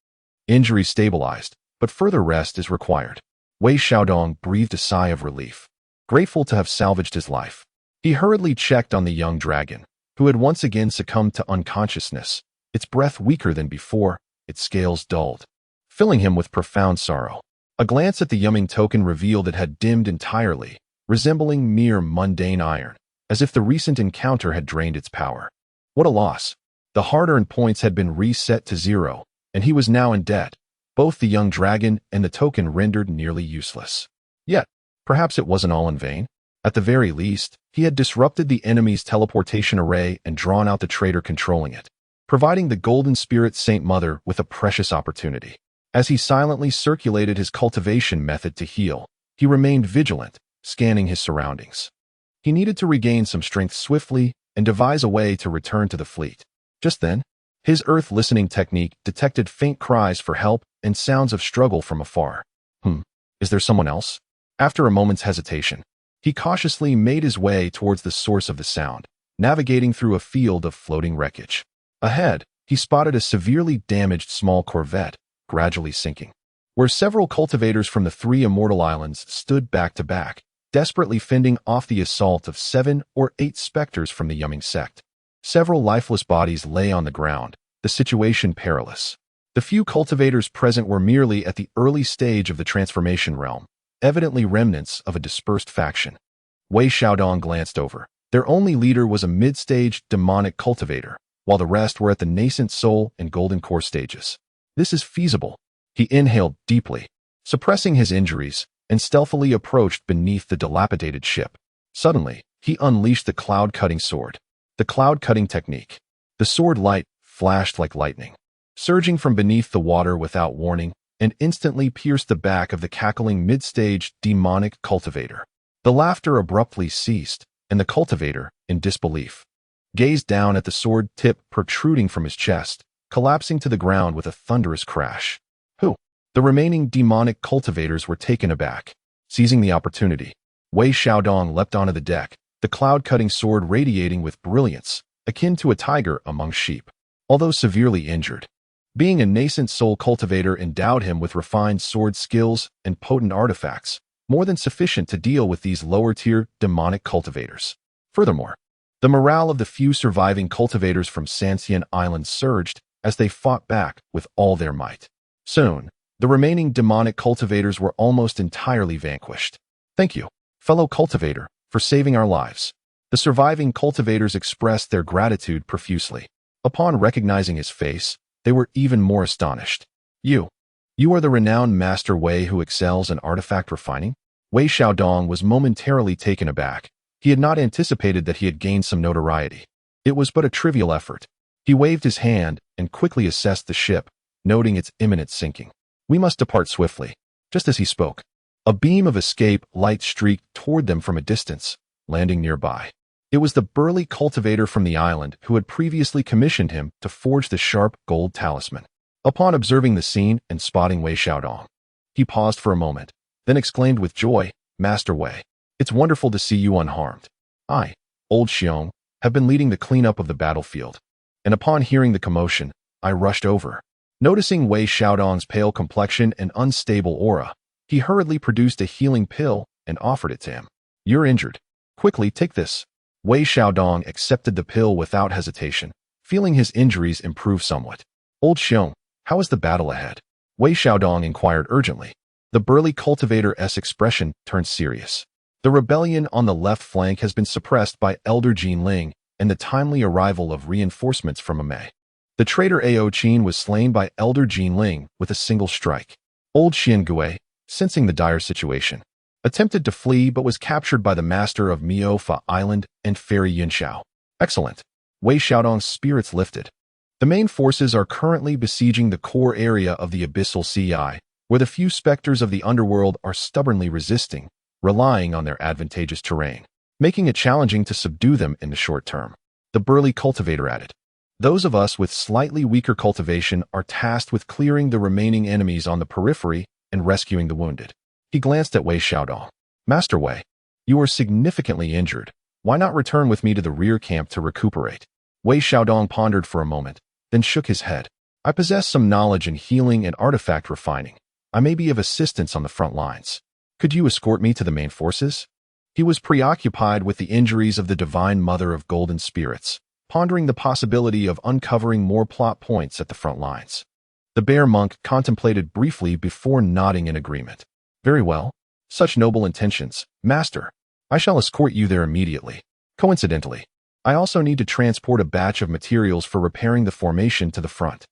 Injury stabilized, but further rest is required. Wei Xiaodong breathed a sigh of relief, grateful to have salvaged his life. He hurriedly checked on the young dragon, who had once again succumbed to unconsciousness, its breath weaker than before, its scales dulled, filling him with profound sorrow. A glance at the yumming token revealed it had dimmed entirely, resembling mere mundane iron, as if the recent encounter had drained its power. What a loss! The hard-earned points had been reset to 0, and he was now in debt, both the young dragon and the token rendered nearly useless. Yet, perhaps it wasn't all in vain. At the very least, he had disrupted the enemy's teleportation array and drawn out the traitor controlling it, providing the golden spirit Saint Mother with a precious opportunity. As he silently circulated his cultivation method to heal, he remained vigilant, scanning his surroundings. He needed to regain some strength swiftly and devise a way to return to the fleet. Just then, his earth listening technique detected faint cries for help and sounds of struggle from afar. Is there someone else? After a moment's hesitation, he cautiously made his way towards the source of the sound, navigating through a field of floating wreckage. Ahead, he spotted a severely damaged small corvette, gradually sinking, where several cultivators from the 3 immortal islands stood back to back, desperately fending off the assault of 7 or 8 specters from the yumming sect. Several lifeless bodies lay on the ground, the situation perilous. The few cultivators present were merely at the early stage of the transformation realm, evidently remnants of a dispersed faction. Wei Xiaodong glanced over. Their only leader was a mid-stage demonic cultivator, while the rest were at the nascent soul and golden core stages. This is feasible. He inhaled deeply, suppressing his injuries, and stealthily approached beneath the dilapidated ship. Suddenly, he unleashed the cloud-cutting sword. The cloud-cutting technique. The sword light flashed like lightning, surging from beneath the water without warning, and instantly pierced the back of the cackling mid-stage demonic cultivator. The laughter abruptly ceased, and the cultivator, in disbelief, gazed down at the sword tip protruding from his chest, collapsing to the ground with a thunderous crash. Who? The remaining demonic cultivators were taken aback. Seizing the opportunity, Wei Xiaodong leapt onto the deck, the cloud-cutting sword radiating with brilliance, akin to a tiger among sheep. Although severely injured, being a nascent soul cultivator endowed him with refined sword skills and potent artifacts, more than sufficient to deal with these lower-tier demonic cultivators. Furthermore, the morale of the few surviving cultivators from Sanxian Island surged as they fought back with all their might. Soon, the remaining demonic cultivators were almost entirely vanquished. "Thank you, fellow cultivator, for saving our lives." The surviving cultivators expressed their gratitude profusely. Upon recognizing his face, they were even more astonished. You are the renowned Master Wei who excels in artifact refining?" Wei Xiaodong was momentarily taken aback. He had not anticipated that he had gained some notoriety. It was but a trivial effort. He waved his hand and quickly assessed the ship, noting its imminent sinking. "We must depart swiftly." Just as he spoke, a beam of escape light streaked toward them from a distance, landing nearby. It was the burly cultivator from the island who had previously commissioned him to forge the sharp gold talisman. Upon observing the scene and spotting Wei Xiaodong, he paused for a moment, then exclaimed with joy, "Master Wei, it's wonderful to see you unharmed. I, old Xiong, have been leading the cleanup of the battlefield, and upon hearing the commotion, I rushed over." Noticing Wei Xiaodong's pale complexion and unstable aura, he hurriedly produced a healing pill and offered it to him. "You're injured. Quickly take this." Wei Xiaodong accepted the pill without hesitation, feeling his injuries improve somewhat. "Old Xiong, how is the battle ahead?" Wei Xiaodong inquired urgently. The burly cultivator's expression turned serious. "The rebellion on the left flank has been suppressed by Elder Jin Ling and the timely arrival of reinforcements from Amei. The traitor Ao Qin was slain by Elder Jin Ling with a single strike. Old Xian Gui, sensing the dire situation, attempted to flee but was captured by the master of Miaofa Island and Fairy Yunxiao." "Excellent." Wei Xiaodong's spirits lifted. "The main forces are currently besieging the core area of the Abyssal Ci, where the few specters of the underworld are stubbornly resisting, relying on their advantageous terrain, making it challenging to subdue them in the short term." The burly cultivator added, "Those of us with slightly weaker cultivation are tasked with clearing the remaining enemies on the periphery and rescuing the wounded." He glanced at Wei Xiaodong. "Master Wei, you are significantly injured. Why not return with me to the rear camp to recuperate?" Wei Xiaodong pondered for a moment, then shook his head. "I possess some knowledge in healing and artifact refining. I may be of assistance on the front lines. Could you escort me to the main forces?" He was preoccupied with the injuries of the Divine Mother of Golden Spirits, pondering the possibility of uncovering more plot points at the front lines. The bear monk contemplated briefly before nodding in agreement. "Very well. Such noble intentions, Master. I shall escort you there immediately. Coincidentally, I also need to transport a batch of materials for repairing the formation to the front."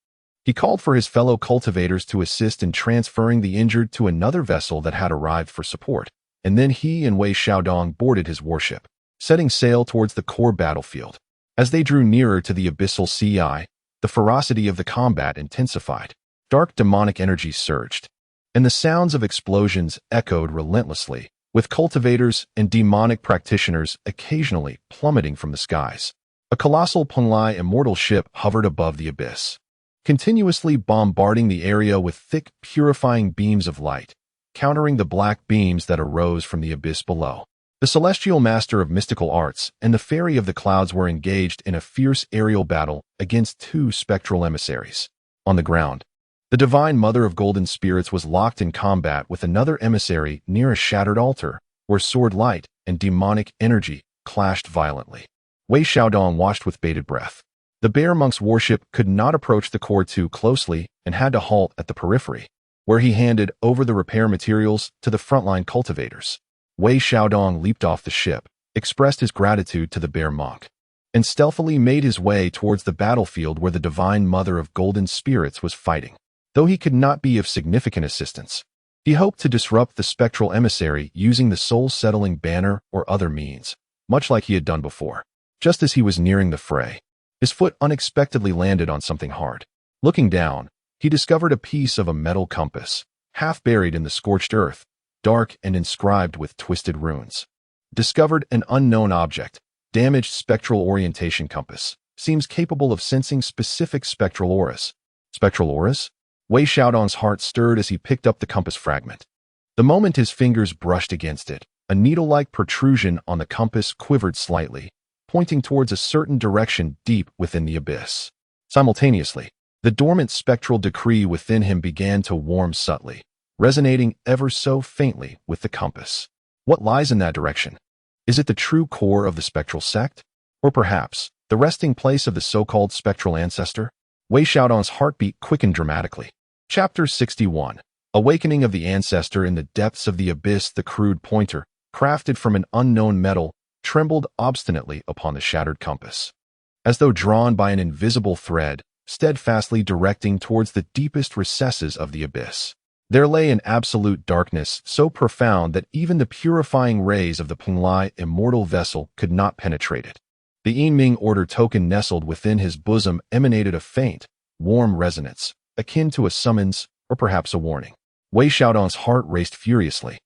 He called for his fellow cultivators to assist in transferring the injured to another vessel that had arrived for support, and then he and Wei Xiaodong boarded his warship, setting sail towards the core battlefield. As they drew nearer to the Abyssal Ci, the ferocity of the combat intensified. Dark demonic energies surged, and the sounds of explosions echoed relentlessly, with cultivators and demonic practitioners occasionally plummeting from the skies. A colossal Penglai immortal ship hovered above the abyss, continuously bombarding the area with thick, purifying beams of light, countering the black beams that arose from the abyss below. The celestial master of mystical arts and the fairy of the clouds were engaged in a fierce aerial battle against two spectral emissaries. On the ground, the divine mother of golden spirits was locked in combat with another emissary near a shattered altar, where sword light and demonic energy clashed violently. Wei Xiaodong watched with bated breath. The bear monk's warship could not approach the core too closely and had to halt at the periphery, where he handed over the repair materials to the frontline cultivators. Wei Xiaodong leaped off the ship, expressed his gratitude to the bear monk, and stealthily made his way towards the battlefield where the divine mother of golden spirits was fighting. Though he could not be of significant assistance, he hoped to disrupt the spectral emissary using the soul-settling banner or other means, much like he had done before. Just as he was nearing the fray, his foot unexpectedly landed on something hard. Looking down, he discovered a piece of a metal compass, half buried in the scorched earth, dark and inscribed with twisted runes. Discovered an unknown object, damaged spectral orientation compass, seems capable of sensing specific spectral auras. Spectral auras? Wei Xiaodong's heart stirred as he picked up the compass fragment. The moment his fingers brushed against it, a needle-like protrusion on the compass quivered slightly, pointing towards a certain direction deep within the abyss. Simultaneously, the dormant spectral decree within him began to warm subtly, resonating ever so faintly with the compass. What lies in that direction? Is it the true core of the spectral sect? Or perhaps, the resting place of the so-called spectral ancestor? Wei Xiaodong's heartbeat quickened dramatically. Chapter 61. Awakening of the Ancestor in the depths of the abyss. The crude pointer, crafted from an unknown metal, trembled obstinately upon the shattered compass. As though drawn by an invisible thread, steadfastly directing towards the deepest recesses of the abyss. There lay an absolute darkness so profound that even the purifying rays of the Penglai immortal vessel could not penetrate it. The Yinming order token nestled within his bosom emanated a faint, warm resonance, akin to a summons or perhaps a warning. Wei Xiaodong's heart raced furiously,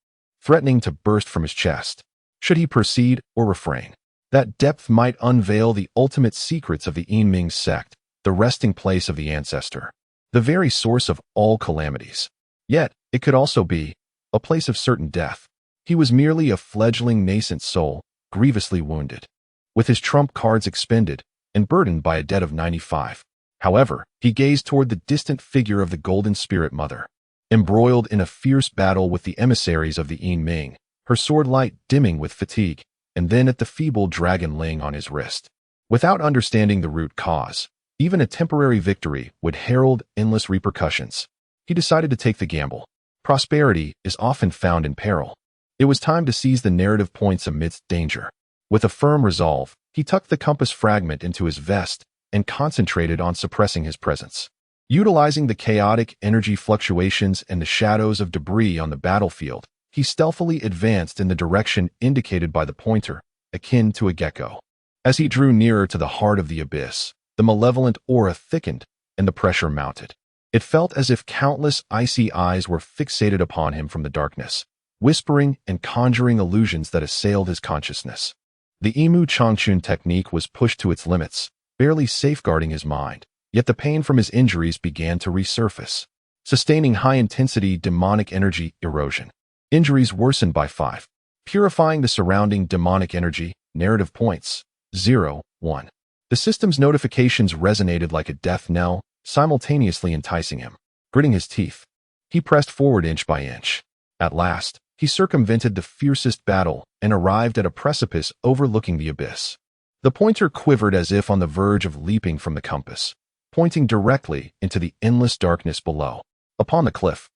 threatening to burst from his chest. Should he proceed or refrain? That depth might unveil the ultimate secrets of the Yinming sect, the resting place of the ancestor, the very source of all calamities. Yet, it could also be a place of certain death. He was merely a fledgling nascent soul, grievously wounded, with his trump cards expended and burdened by a debt of 95. However, he gazed toward the distant figure of the Golden Spirit Mother, embroiled in a fierce battle with the emissaries of the Yinming, her sword light dimming with fatigue, and then at the feeble dragon laying on his wrist. Without understanding the root cause, even a temporary victory would herald endless repercussions. He decided to take the gamble. Prosperity is often found in peril. It was time to seize the narrative points amidst danger. With a firm resolve, he tucked the compass fragment into his vest and concentrated on suppressing his presence. Utilizing the chaotic energy fluctuations and the shadows of debris on the battlefield, he stealthily advanced in the direction indicated by the pointer, akin to a gecko. As he drew nearer to the heart of the abyss, the malevolent aura thickened and the pressure mounted. It felt as if countless icy eyes were fixated upon him from the darkness, whispering and conjuring illusions that assailed his consciousness. The Imu Changchun technique was pushed to its limits, barely safeguarding his mind, yet the pain from his injuries began to resurface, sustaining high-intensity demonic energy erosion. Injuries worsened by 5, purifying the surrounding demonic energy, narrative points, 0, 1. The system's notifications resonated like a death knell, simultaneously enticing him. Gritting his teeth, he pressed forward inch by inch. At last, he circumvented the fiercest battle and arrived at a precipice overlooking the abyss. The pointer quivered as if on the verge of leaping from the compass, pointing directly into the endless darkness below. Upon the cliff,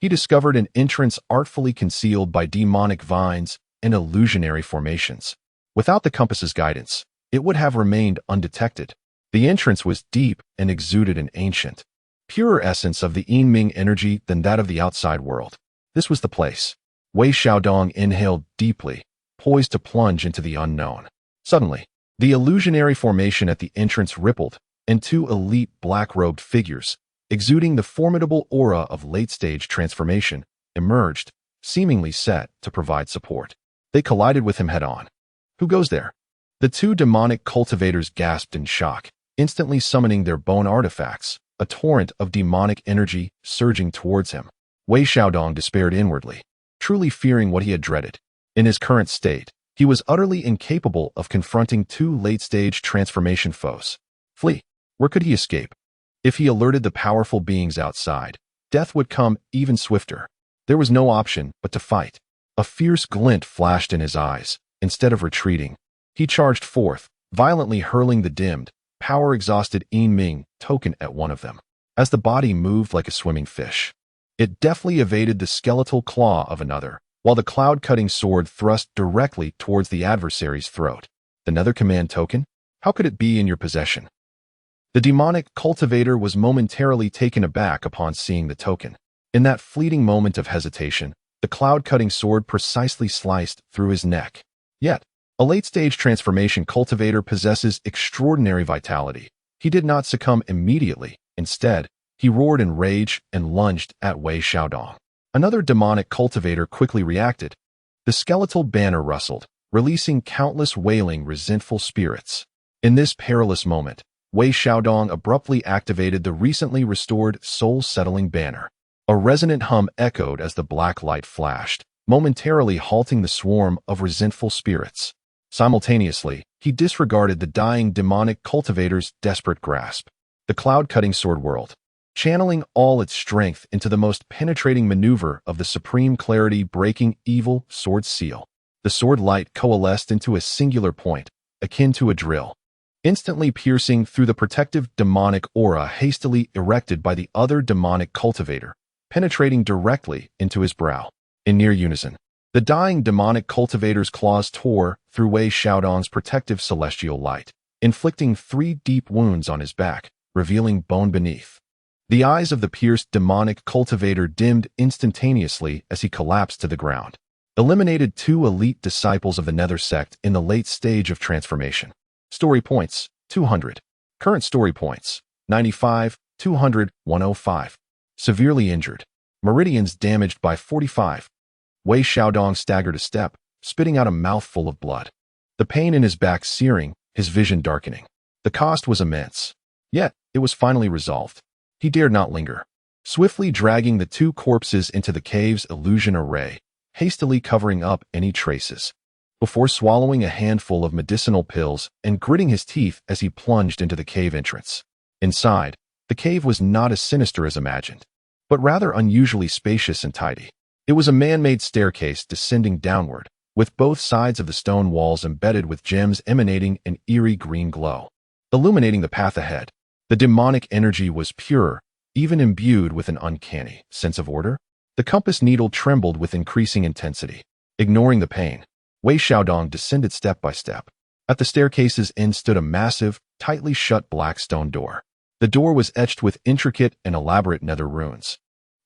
he discovered an entrance artfully concealed by demonic vines and illusionary formations. Without the compass's guidance, it would have remained undetected. The entrance was deep and exuded an ancient, purer essence of the Yinming energy than that of the outside world. This was the place. Wei Xiaodong inhaled deeply, poised to plunge into the unknown. Suddenly, the illusionary formation at the entrance rippled, and 2 elite black-robed figures, exuding the formidable aura of late-stage transformation, emerged, seemingly set to provide support. They collided with him head-on. Who goes there? The 2 demonic cultivators gasped in shock, instantly summoning their bone artifacts, a torrent of demonic energy surging towards him. Wei Xiaodong despaired inwardly, truly fearing what he had dreaded. In his current state, he was utterly incapable of confronting 2 late-stage transformation foes. Flee. Where could he escape? If he alerted the powerful beings outside, death would come even swifter. There was no option but to fight. A fierce glint flashed in his eyes. Instead of retreating, he charged forth, violently hurling the dimmed, power-exhausted Yinming token at one of them. As the body moved like a swimming fish, it deftly evaded the skeletal claw of another, while the cloud-cutting sword thrust directly towards the adversary's throat. Another command token? How could it be in your possession? The demonic cultivator was momentarily taken aback upon seeing the token. In that fleeting moment of hesitation, the cloud-cutting sword precisely sliced through his neck. Yet, a late-stage transformation cultivator possesses extraordinary vitality. He did not succumb immediately. Instead, he roared in rage and lunged at Wei Xiaodong. Another demonic cultivator quickly reacted. The skeletal banner rustled, releasing countless wailing, resentful spirits. In this perilous moment, Wei Xiaodong abruptly activated the recently restored soul-settling banner. A resonant hum echoed as the black light flashed, momentarily halting the swarm of resentful spirits. Simultaneously, he disregarded the dying demonic cultivator's desperate grasp. The cloud-cutting sword whirled, channeling all its strength into the most penetrating maneuver of the supreme clarity breaking evil sword seal. The sword light coalesced into a singular point, akin to a drill. instantly piercing through the protective demonic aura hastily erected by the other demonic cultivator, penetrating directly into his brow. In near unison, the dying demonic cultivator's claws tore through Wei Xiaodong's protective celestial light, inflicting 3 deep wounds on his back, revealing bone beneath. The eyes of the pierced demonic cultivator dimmed instantaneously as he collapsed to the ground. Eliminated 2 elite disciples of the Nether sect in the late stage of transformation. Story points, 200. Current story points, 95, 200, 105. Severely injured. Meridians damaged by 45. Wei Xiaodong staggered a step, spitting out a mouthful of blood. The pain in his back searing, his vision darkening. The cost was immense. Yet, it was finally resolved. He dared not linger. Swiftly dragging the 2 corpses into the cave's illusion array, hastily covering up any traces. Before swallowing a handful of medicinal pills and gritting his teeth as he plunged into the cave entrance. Inside, the cave was not as sinister as imagined, but rather unusually spacious and tidy. It was a man-made staircase descending downward, with both sides of the stone walls embedded with gems emanating an eerie green glow, illuminating the path ahead. The demonic energy was pure, even imbued with an uncanny sense of order. The compass needle trembled with increasing intensity. Ignoring the pain, Wei Xiaodong descended step by step. At the staircase's end stood a massive, tightly shut black stone door. The door was etched with intricate and elaborate nether runes,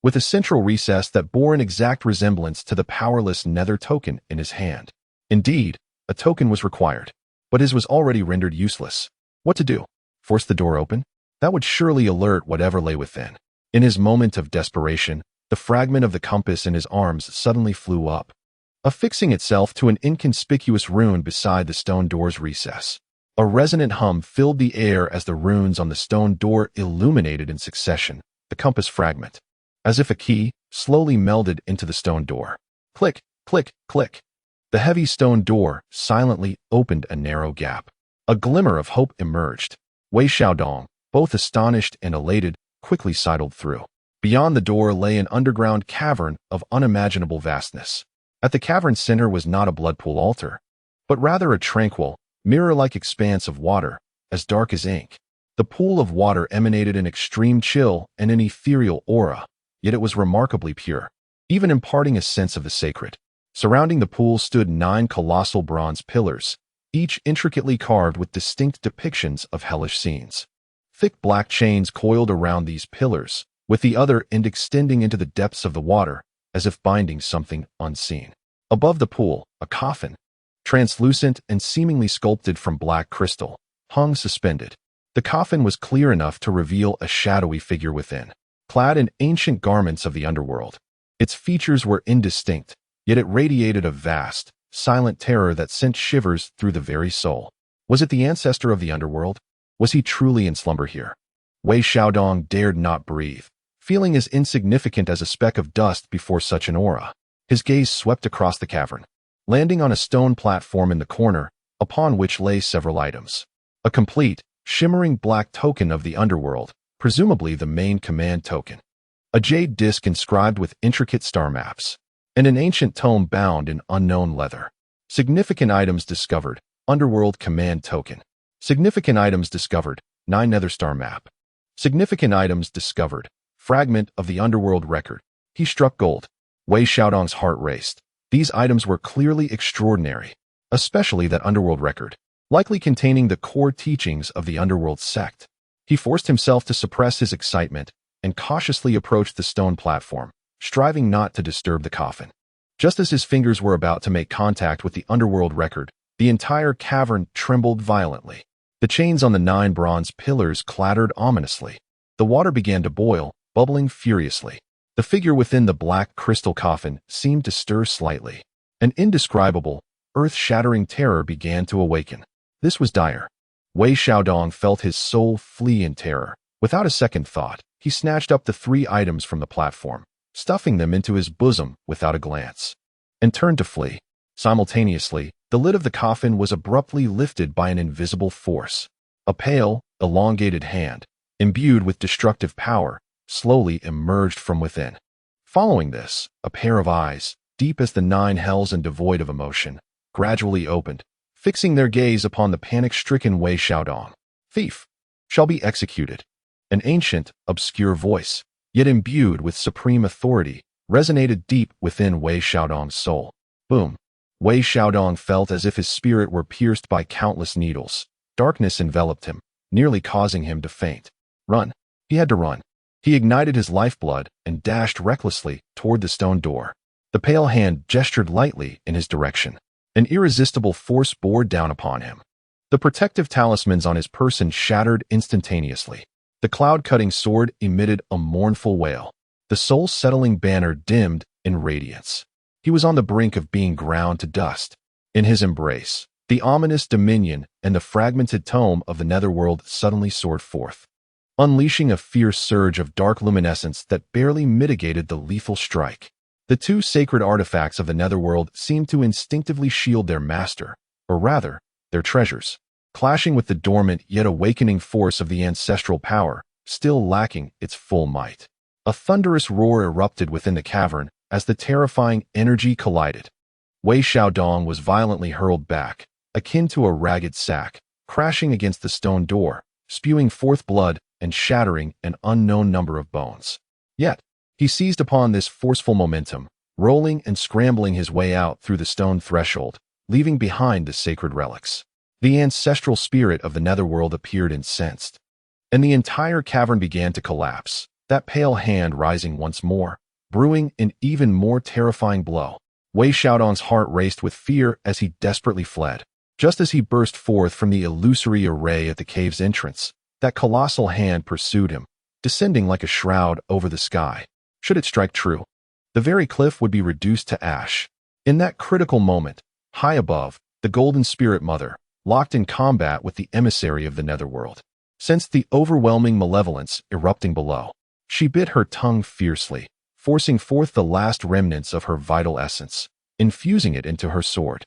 with a central recess that bore an exact resemblance to the powerless nether token in his hand. Indeed, a token was required, but his was already rendered useless. What to do? Force the door open? That would surely alert whatever lay within. In his moment of desperation, the fragment of the compass in his arms suddenly flew up, affixing itself to an inconspicuous rune beside the stone door's recess. A resonant hum filled the air as the runes on the stone door illuminated in succession the compass fragment, as if a key slowly melded into the stone door. Click, click, click. The heavy stone door silently opened a narrow gap. A glimmer of hope emerged. Wei Xiaodong, both astonished and elated, quickly sidled through. Beyond the door lay an underground cavern of unimaginable vastness. At the cavern's center was not a bloodpool altar, but rather a tranquil, mirror-like expanse of water, as dark as ink. The pool of water emanated an extreme chill and an ethereal aura, yet it was remarkably pure, even imparting a sense of the sacred. Surrounding the pool stood 9 colossal bronze pillars, each intricately carved with distinct depictions of hellish scenes. Thick black chains coiled around these pillars, with the other end extending into the depths of the water, as if binding something unseen. Above the pool, a coffin, translucent and seemingly sculpted from black crystal, hung suspended. The coffin was clear enough to reveal a shadowy figure within, clad in ancient garments of the underworld. Its features were indistinct, yet it radiated a vast, silent terror that sent shivers through the very soul. Was it the ancestor of the underworld? Was he truly in slumber here? Wei Xiaodong dared not breathe, feeling as insignificant as a speck of dust before such an aura. His gaze swept across the cavern, landing on a stone platform in the corner, upon which lay several items. A complete, shimmering black token of the underworld, presumably the main command token. A jade disc inscribed with intricate star maps, and an ancient tome bound in unknown leather. Significant items discovered, underworld command token. Significant items discovered, 9 nether star map. Significant items discovered, fragment of the underworld record. He struck gold. Wei Xiaodong's heart raced. These items were clearly extraordinary, especially that underworld record, likely containing the core teachings of the underworld sect. He forced himself to suppress his excitement and cautiously approached the stone platform, striving not to disturb the coffin. Just as his fingers were about to make contact with the underworld record, the entire cavern trembled violently. The chains on the 9 bronze pillars clattered ominously. The water began to boil, bubbling furiously. The figure within the black crystal coffin seemed to stir slightly. An indescribable, earth-shattering terror began to awaken. This was dire. Wei Xiaodong felt his soul flee in terror. Without a second thought, he snatched up the 3 items from the platform, stuffing them into his bosom without a glance, and turned to flee. Simultaneously, the lid of the coffin was abruptly lifted by an invisible force. A pale, elongated hand, imbued with destructive power, slowly emerged from within. Following this, a pair of eyes, deep as the 9 hells and devoid of emotion, gradually opened, fixing their gaze upon the panic-stricken Wei Xiaodong. Thief shall be executed. An ancient, obscure voice, yet imbued with supreme authority, resonated deep within Wei Xiaodong's soul. Boom! Wei Xiaodong felt as if his spirit were pierced by countless needles. Darkness enveloped him, nearly causing him to faint. Run! He had to run. He ignited his lifeblood and dashed recklessly toward the stone door. The pale hand gestured lightly in his direction. An irresistible force bore down upon him. The protective talismans on his person shattered instantaneously. The cloud-cutting sword emitted a mournful wail. The soul-settling banner dimmed in radiance. He was on the brink of being ground to dust. In his embrace, the ominous dominion and the fragmented tome of the netherworld suddenly soared forth, unleashing a fierce surge of dark luminescence that barely mitigated the lethal strike. The two sacred artifacts of the netherworld seemed to instinctively shield their master, or rather, their treasures, clashing with the dormant yet awakening force of the ancestral power, still lacking its full might. A thunderous roar erupted within the cavern as the terrifying energy collided. Wei Xiaodong was violently hurled back, akin to a ragged sack, crashing against the stone door, spewing forth blood and shattering an unknown number of bones. Yet, he seized upon this forceful momentum, rolling and scrambling his way out through the stone threshold, leaving behind the sacred relics. The ancestral spirit of the netherworld appeared incensed, and the entire cavern began to collapse, that pale hand rising once more, brewing an even more terrifying blow. Wei Xiaodong's heart raced with fear as he desperately fled. Just as he burst forth from the illusory array at the cave's entrance, that colossal hand pursued him, descending like a shroud over the sky. Should it strike true, the very cliff would be reduced to ash. In that critical moment, high above, the Golden Spirit Mother, locked in combat with the emissary of the netherworld, sensed the overwhelming malevolence erupting below. She bit her tongue fiercely, forcing forth the last remnants of her vital essence, infusing it into her sword.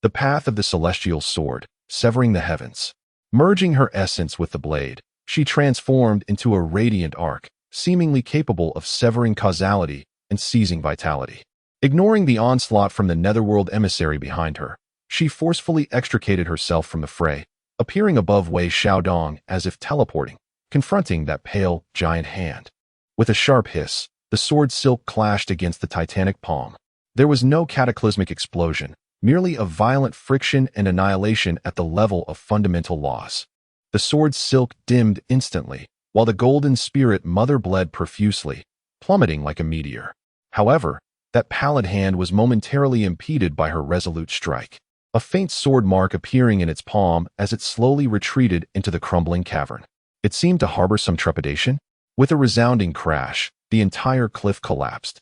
The path of the celestial sword, severing the heavens. Merging her essence with the blade, she transformed into a radiant arc, seemingly capable of severing causality and seizing vitality. Ignoring the onslaught from the netherworld emissary behind her, she forcefully extricated herself from the fray, appearing above Wei Xiaodong as if teleporting, confronting that pale, giant hand. With a sharp hiss, the sword silk clashed against the titanic palm. There was no cataclysmic explosion, merely a violent friction and annihilation at the level of fundamental laws. The sword's silk dimmed instantly, while the Golden Spirit Mother bled profusely, plummeting like a meteor. However, that pallid hand was momentarily impeded by her resolute strike, a faint sword mark appearing in its palm as it slowly retreated into the crumbling cavern. It seemed to harbor some trepidation. With a resounding crash, the entire cliff collapsed,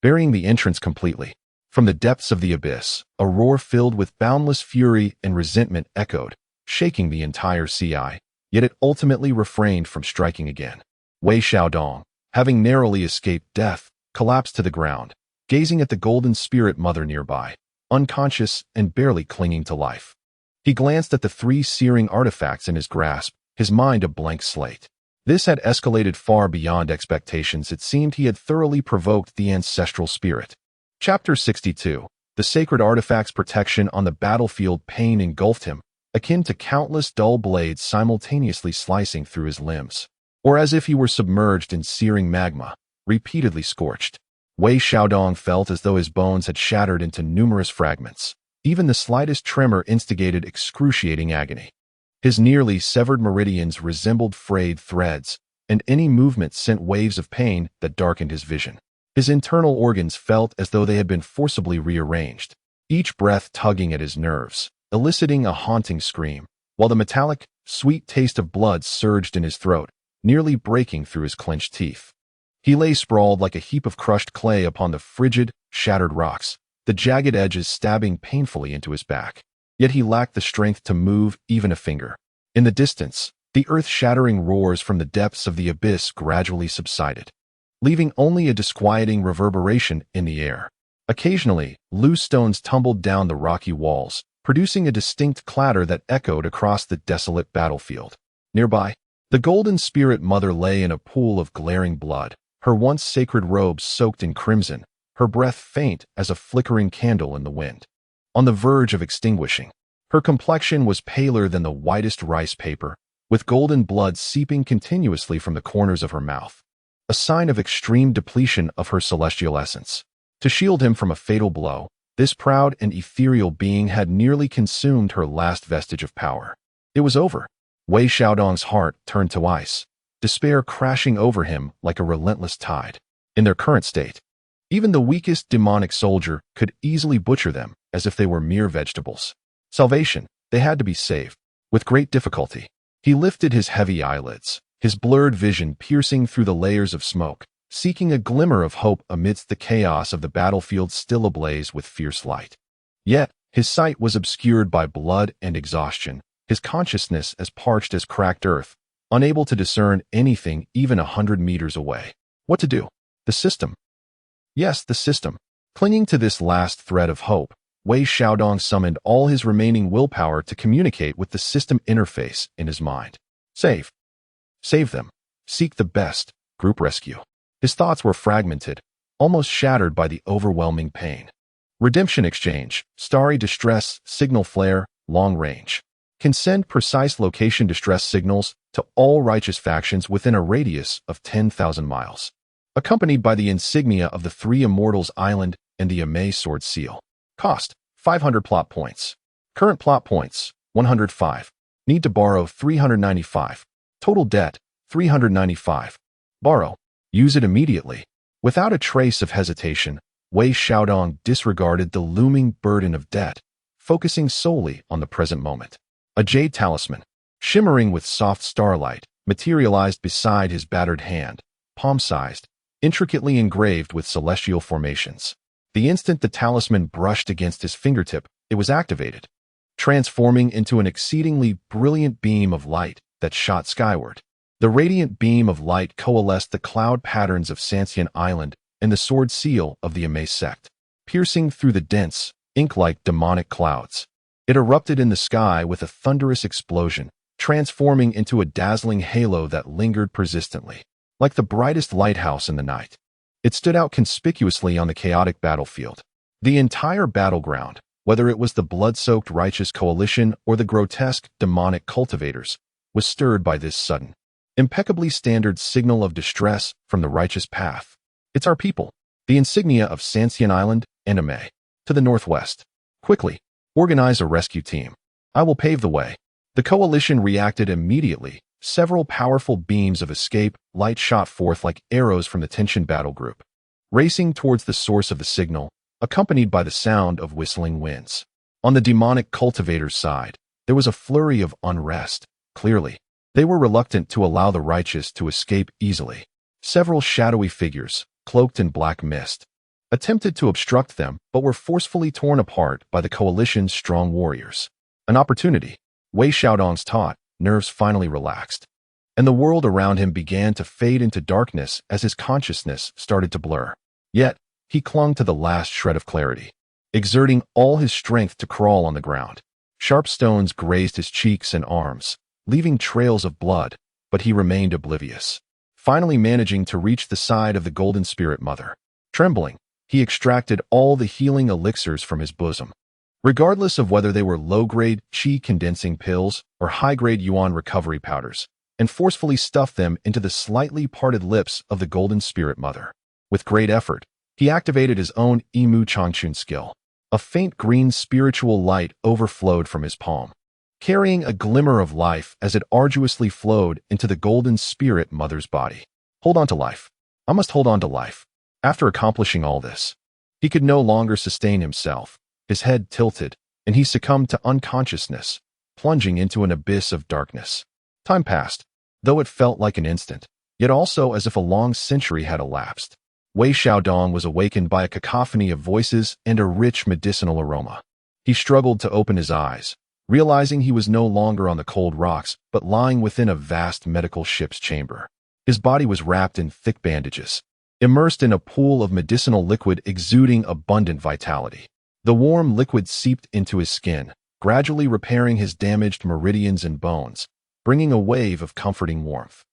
burying the entrance completely. From the depths of the abyss, a roar filled with boundless fury and resentment echoed, shaking the entire CI, yet it ultimately refrained from striking again. Wei Xiaodong, having narrowly escaped death, collapsed to the ground, gazing at the Golden Spirit Mother nearby, unconscious and barely clinging to life. He glanced at the three searing artifacts in his grasp, his mind a blank slate. This had escalated far beyond expectations. It seemed he had thoroughly provoked the ancestral spirit. Chapter 62. The sacred artifact's protection on the battlefield. Pain engulfed him, akin to countless dull blades simultaneously slicing through his limbs, or as if he were submerged in searing magma, repeatedly scorched. Wei Xiaodong felt as though his bones had shattered into numerous fragments. Even the slightest tremor instigated excruciating agony. His nearly severed meridians resembled frayed threads, and any movement sent waves of pain that darkened his vision. His internal organs felt as though they had been forcibly rearranged, each breath tugging at his nerves, eliciting a haunting scream, while the metallic, sweet taste of blood surged in his throat, nearly breaking through his clenched teeth. He lay sprawled like a heap of crushed clay upon the frigid, shattered rocks, the jagged edges stabbing painfully into his back. Yet he lacked the strength to move even a finger. In the distance, the earth-shattering roars from the depths of the abyss gradually subsided, leaving only a disquieting reverberation in the air. Occasionally, loose stones tumbled down the rocky walls, producing a distinct clatter that echoed across the desolate battlefield. Nearby, the Golden Spirit Mother lay in a pool of glaring blood, her once sacred robes soaked in crimson, her breath faint as a flickering candle in the wind. On the verge of extinguishing, Her complexion was paler than the whitest rice paper, with golden blood seeping continuously from the corners of her mouth, a sign of extreme depletion of her celestial essence. To shield him from a fatal blow, this proud and ethereal being had nearly consumed her last vestige of power. It was over. Wei Xiaodong's heart turned to ice, despair crashing over him like a relentless tide. In their current state, even the weakest demonic soldier could easily butcher them as if they were mere vegetables. Salvation, they had to be saved. With great difficulty, he lifted his heavy eyelids, his blurred vision piercing through the layers of smoke, seeking a glimmer of hope amidst the chaos of the battlefield still ablaze with fierce light. Yet, his sight was obscured by blood and exhaustion, his consciousness as parched as cracked earth, unable to discern anything even 100 meters away. What to do? The system. Yes, the system. Clinging to this last thread of hope, Wei Xiaodong summoned all his remaining willpower to communicate with the system interface in his mind. Save. Save them. Seek the best. Group rescue. His thoughts were fragmented, almost shattered by the overwhelming pain. Redemption exchange, starry distress, signal flare, long range. Can send precise location distress signals to all righteous factions within a radius of 10,000 miles. Accompanied by the insignia of the three immortals island and the Amei sword seal. Cost, 500 plot points. Current plot points, 105. Need to borrow 395. Total debt, 395. Borrow. Use it immediately. Without a trace of hesitation, Wei Xiaodong disregarded the looming burden of debt, focusing solely on the present moment. A jade talisman, shimmering with soft starlight, materialized beside his battered hand, palm-sized, intricately engraved with celestial formations. The instant the talisman brushed against his fingertip, it was activated, transforming into an exceedingly brilliant beam of light that shot skyward. The radiant beam of light coalesced the cloud patterns of Sanxian Island and the sword seal of the Amei sect, piercing through the dense, ink-like demonic clouds. It erupted in the sky with a thunderous explosion, transforming into a dazzling halo that lingered persistently, like the brightest lighthouse in the night. It stood out conspicuously on the chaotic battlefield. The entire battleground, whether it was the blood-soaked righteous coalition or the grotesque demonic cultivators, was stirred by this sudden, impeccably standard signal of distress from the righteous path. It's our people, the insignia of Sanxian Island and Amei. To the northwest. Quickly, organize a rescue team. I will pave the way. The coalition reacted immediately. Several powerful beams of escape light shot forth like arrows from the tension battle group, racing towards the source of the signal, accompanied by the sound of whistling winds. On the demonic cultivator's side, there was a flurry of unrest. Clearly, they were reluctant to allow the righteous to escape easily. Several shadowy figures, cloaked in black mist, attempted to obstruct them but were forcefully torn apart by the coalition's strong warriors. An opportunity. Wei Xiaodong's taut nerves finally relaxed, and the world around him began to fade into darkness as his consciousness started to blur. Yet, he clung to the last shred of clarity, exerting all his strength to crawl on the ground. Sharp stones grazed his cheeks and arms, leaving trails of blood, but he remained oblivious, finally managing to reach the side of the Golden Spirit Mother. Trembling, he extracted all the healing elixirs from his bosom. Regardless of whether they were low-grade qi condensing pills or high-grade yuan recovery powders, and forcefully stuffed them into the slightly parted lips of the Golden Spirit Mother. With great effort, he activated his own Yimu Changchun skill. A faint green spiritual light overflowed from his palm, carrying a glimmer of life as it arduously flowed into the Golden Spirit Mother's body. Hold on to life. I must hold on to life. After accomplishing all this, he could no longer sustain himself. His head tilted, and he succumbed to unconsciousness, plunging into an abyss of darkness. Time passed, though it felt like an instant, yet also as if a long century had elapsed. Wei Xiaodong was awakened by a cacophony of voices and a rich medicinal aroma. He struggled to open his eyes, realizing he was no longer on the cold rocks, but lying within a vast medical ship's chamber. His body was wrapped in thick bandages, immersed in a pool of medicinal liquid exuding abundant vitality. The warm liquid seeped into his skin, gradually repairing his damaged meridians and bones, bringing a wave of comforting warmth.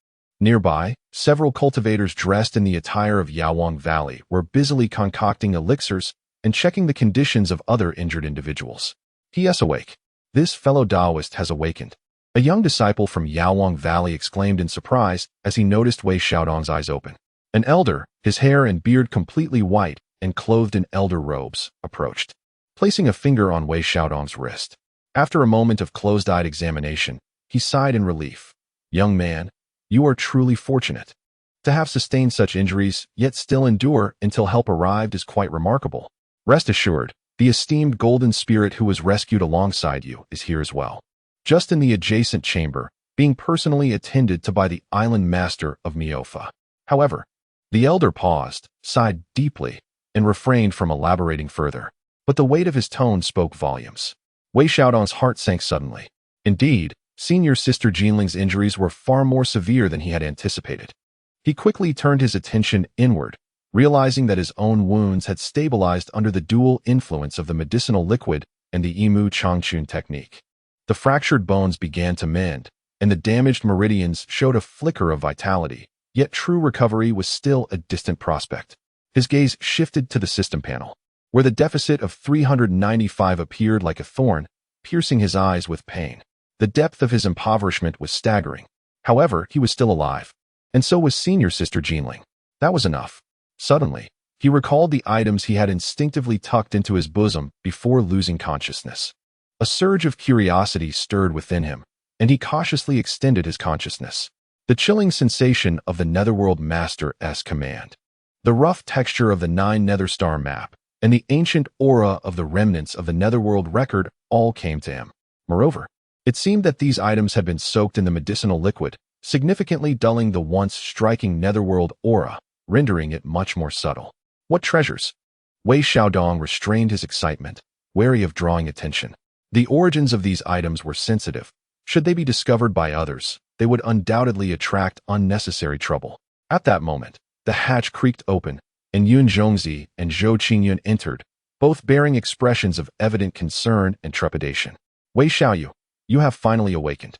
Nearby, several cultivators dressed in the attire of Yawang Valley were busily concocting elixirs and checking the conditions of other injured individuals. He is awake. This fellow Taoist has awakened. A young disciple from Yaowang Valley exclaimed in surprise as he noticed Wei Xiaodong's eyes open. An elder, his hair and beard completely white and clothed in elder robes, approached, placing a finger on Wei Xiaodong's wrist. After a moment of closed-eyed examination, he sighed in relief. Young man, you are truly fortunate. To have sustained such injuries, yet still endure until help arrived is quite remarkable. Rest assured, the esteemed golden spirit who was rescued alongside you is here as well. Just in the adjacent chamber, being personally attended to by the island master of Miofa. However, the elder paused, sighed deeply, and refrained from elaborating further. But the weight of his tone spoke volumes. Wei Xiaodong's heart sank suddenly. Indeed, senior sister Jinling's injuries were far more severe than he had anticipated. He quickly turned his attention inward, realizing that his own wounds had stabilized under the dual influence of the medicinal liquid and the Yimu Changchun technique. The fractured bones began to mend, and the damaged meridians showed a flicker of vitality, yet true recovery was still a distant prospect. His gaze shifted to the system panel, where the deficit of 395 appeared like a thorn, piercing his eyes with pain. The depth of his impoverishment was staggering. However, he was still alive, and so was senior sister Jinling. That was enough. Suddenly, he recalled the items he had instinctively tucked into his bosom before losing consciousness. A surge of curiosity stirred within him, and he cautiously extended his consciousness. The chilling sensation of the Netherworld Master's command, the rough texture of the 9 Nether Star map, and the ancient aura of the remnants of the Netherworld record all came to him. Moreover, it seemed that these items had been soaked in the medicinal liquid, significantly dulling the once striking Netherworld aura, rendering it much more subtle. What treasures? Wei Xiaodong restrained his excitement, wary of drawing attention. The origins of these items were sensitive. Should they be discovered by others, they would undoubtedly attract unnecessary trouble. At that moment, the hatch creaked open, and Yun Zhongzi and Zhou Qingyun entered, both bearing expressions of evident concern and trepidation. Wei Xiaoyu, you have finally awakened.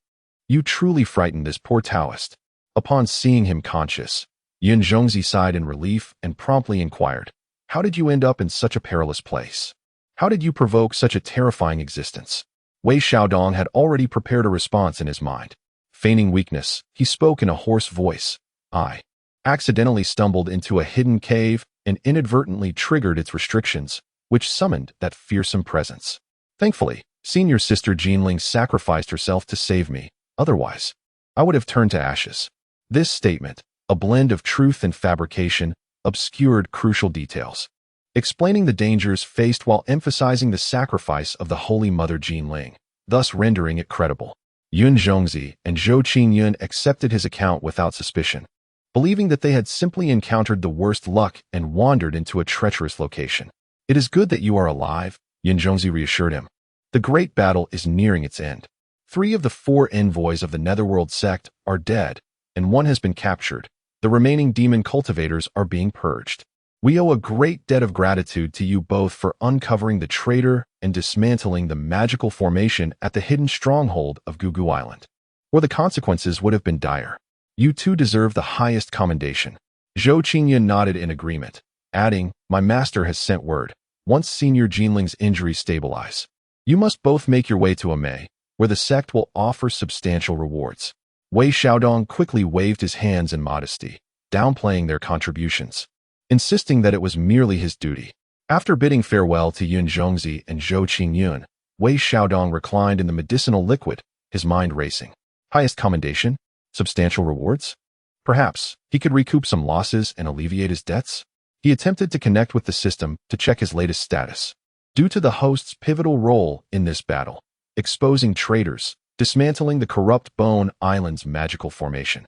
You truly frightened this poor Taoist. Upon seeing him conscious, Yun Zhongzi sighed in relief and promptly inquired, how did you end up in such a perilous place? How did you provoke such a terrifying existence? Wei Xiaodong had already prepared a response in his mind. Feigning weakness, he spoke in a hoarse voice. I accidentally stumbled into a hidden cave and inadvertently triggered its restrictions, which summoned that fearsome presence. Thankfully, senior sister Jinling sacrificed herself to save me. Otherwise, I would have turned to ashes. This statement, a blend of truth and fabrication, obscured crucial details, explaining the dangers faced while emphasizing the sacrifice of the Holy Mother Jinling, thus rendering it credible. Yun Zhongzi and Zhou Qingyun accepted his account without suspicion, believing that they had simply encountered the worst luck and wandered into a treacherous location. It is good that you are alive, Yun Zhongzi reassured him. The great battle is nearing its end. 3 of the 4 envoys of the Netherworld sect are dead, and 1 has been captured. The remaining demon cultivators are being purged. We owe a great debt of gratitude to you both for uncovering the traitor and dismantling the magical formation at the hidden stronghold of Gugu Island, or the consequences would have been dire. You two deserve the highest commendation. Zhou Qingyun nodded in agreement, adding, my master has sent word. Once senior Jinling's injuries stabilize, you must both make your way to Amei, where the sect will offer substantial rewards. Wei Xiaodong quickly waved his hands in modesty, downplaying their contributions, insisting that it was merely his duty. After bidding farewell to Yun Zhongzi and Zhou Qingyun, Wei Xiaodong reclined in the medicinal liquid, his mind racing. Highest commendation? Substantial rewards? Perhaps he could recoup some losses and alleviate his debts? He attempted to connect with the system to check his latest status. Due to the host's pivotal role in this battle, exposing traitors, dismantling the corrupt Bone Island's magical formation,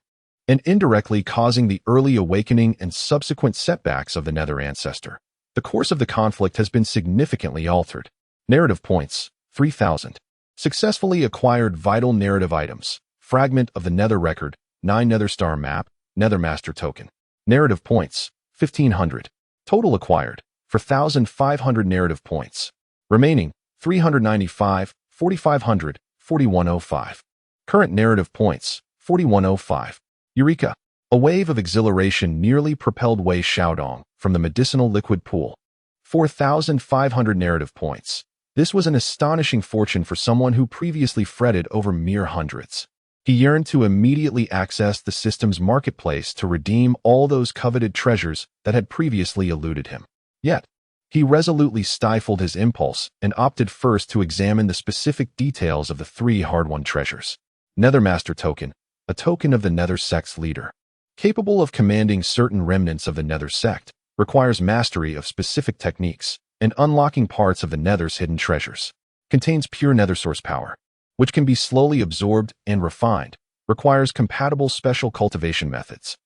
and indirectly causing the early awakening and subsequent setbacks of the Nether Ancestor, the course of the conflict has been significantly altered. Narrative points, 3,000. Successfully acquired vital narrative items. Fragment of the Nether Record, 9 Nether Star Map, Nether Master Token. Narrative points, 1,500. Total acquired, 4,500 narrative points. Remaining, 395, 4,500, 4,105. Current narrative points, 4,105. Eureka! A wave of exhilaration nearly propelled Wei Xiaodong from the medicinal liquid pool. 4,500 narrative points. This was an astonishing fortune for someone who previously fretted over mere hundreds. He yearned to immediately access the system's marketplace to redeem all those coveted treasures that had previously eluded him. Yet, he resolutely stifled his impulse and opted first to examine the specific details of the 3 hard-won treasures. Nethermaster Token, a token of the Nether sect's leader. Capable of commanding certain remnants of the Nether sect, requires mastery of specific techniques, and unlocking parts of the Nether's hidden treasures. Contains pure Nether source power, which can be slowly absorbed and refined, requires compatible special cultivation methods.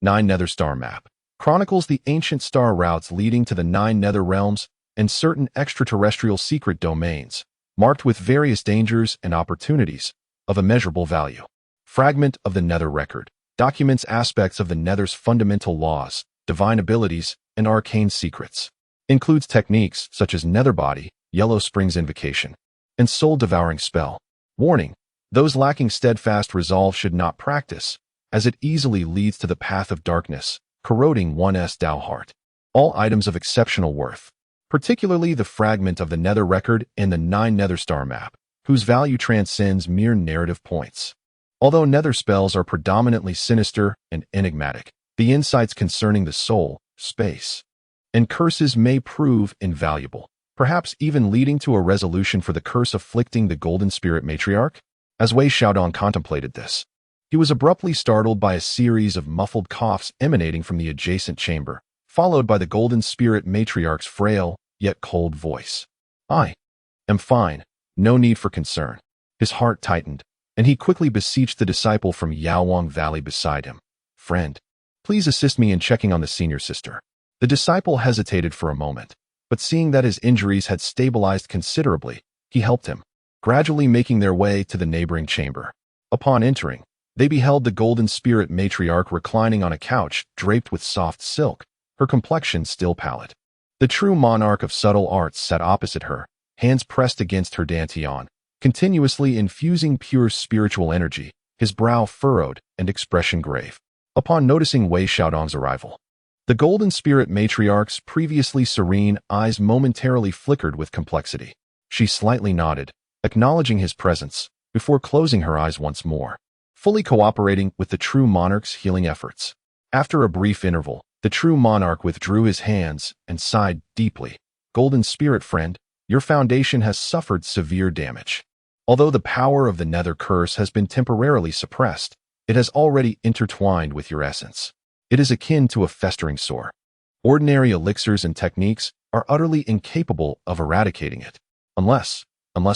9 Nether Star Map. Chronicles the ancient star routes leading to the 9 Nether realms and certain extraterrestrial secret domains, marked with various dangers and opportunities of immeasurable value. Fragment of the Nether Record. Documents aspects of the Nether's fundamental laws, divine abilities, and arcane secrets. Includes techniques such as Nether Body, Yellow Spring's Invocation, and Soul-Devouring Spell. Warning: those lacking steadfast resolve should not practice, as it easily leads to the path of darkness, corroding one's Tao heart. All items of exceptional worth, particularly the fragment of the Nether Record and the 9 Nether Star Map, whose value transcends mere narrative points. Although Nether spells are predominantly sinister and enigmatic, the insights concerning the soul, space, and curses may prove invaluable, perhaps even leading to a resolution for the curse afflicting the Golden Spirit Matriarch? As Wei Xiaodong contemplated this, he was abruptly startled by a series of muffled coughs emanating from the adjacent chamber, followed by the Golden Spirit Matriarch's frail, yet cold voice. "I am fine, no need for concern." His heart tightened, and he quickly beseeched the disciple from Yaowang Valley beside him. "Friend, please assist me in checking on the senior sister." The disciple hesitated for a moment, but seeing that his injuries had stabilized considerably, he helped him, gradually making their way to the neighboring chamber. Upon entering, they beheld the Golden Spirit Matriarch reclining on a couch draped with soft silk, her complexion still pallid. The true monarch of subtle arts sat opposite her, hands pressed against her dantian, continuously infusing pure spiritual energy, his brow furrowed and expression grave. Upon noticing Wei Xiaodong's arrival, the Golden Spirit Matriarch's previously serene eyes momentarily flickered with complexity. She slightly nodded, acknowledging his presence, before closing her eyes once more, fully cooperating with the true monarch's healing efforts. After a brief interval, the true monarch withdrew his hands and sighed deeply. "Golden Spirit friend, your foundation has suffered severe damage. Although the power of the Nether curse has been temporarily suppressed, it has already intertwined with your essence. It is akin to a festering sore. Ordinary elixirs and techniques are utterly incapable of eradicating it. Unless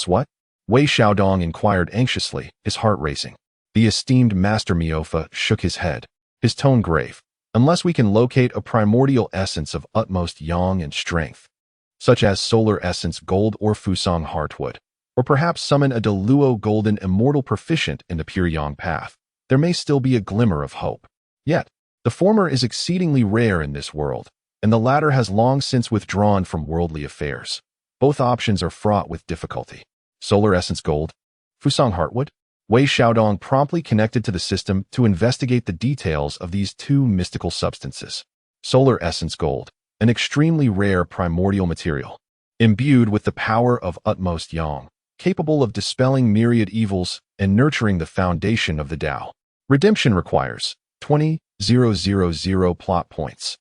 what?" Wei Xiaodong inquired anxiously, his heart racing. The esteemed Master Miofa shook his head, his tone grave. "Unless we can locate a primordial essence of utmost yang and strength, such as solar essence gold or Fusang heartwood, or perhaps summon a Deluo golden immortal proficient in the pure yang path, there may still be a glimmer of hope. Yet, the former is exceedingly rare in this world, and the latter has long since withdrawn from worldly affairs. Both options are fraught with difficulty." Solar essence gold? Fusang heartwood? Wei Xiaodong promptly connected to the system to investigate the details of these 2 mystical substances. Solar essence gold, an extremely rare primordial material, imbued with the power of utmost yang, capable of dispelling myriad evils and nurturing the foundation of the Tao. Redemption requires 20,000 plot points.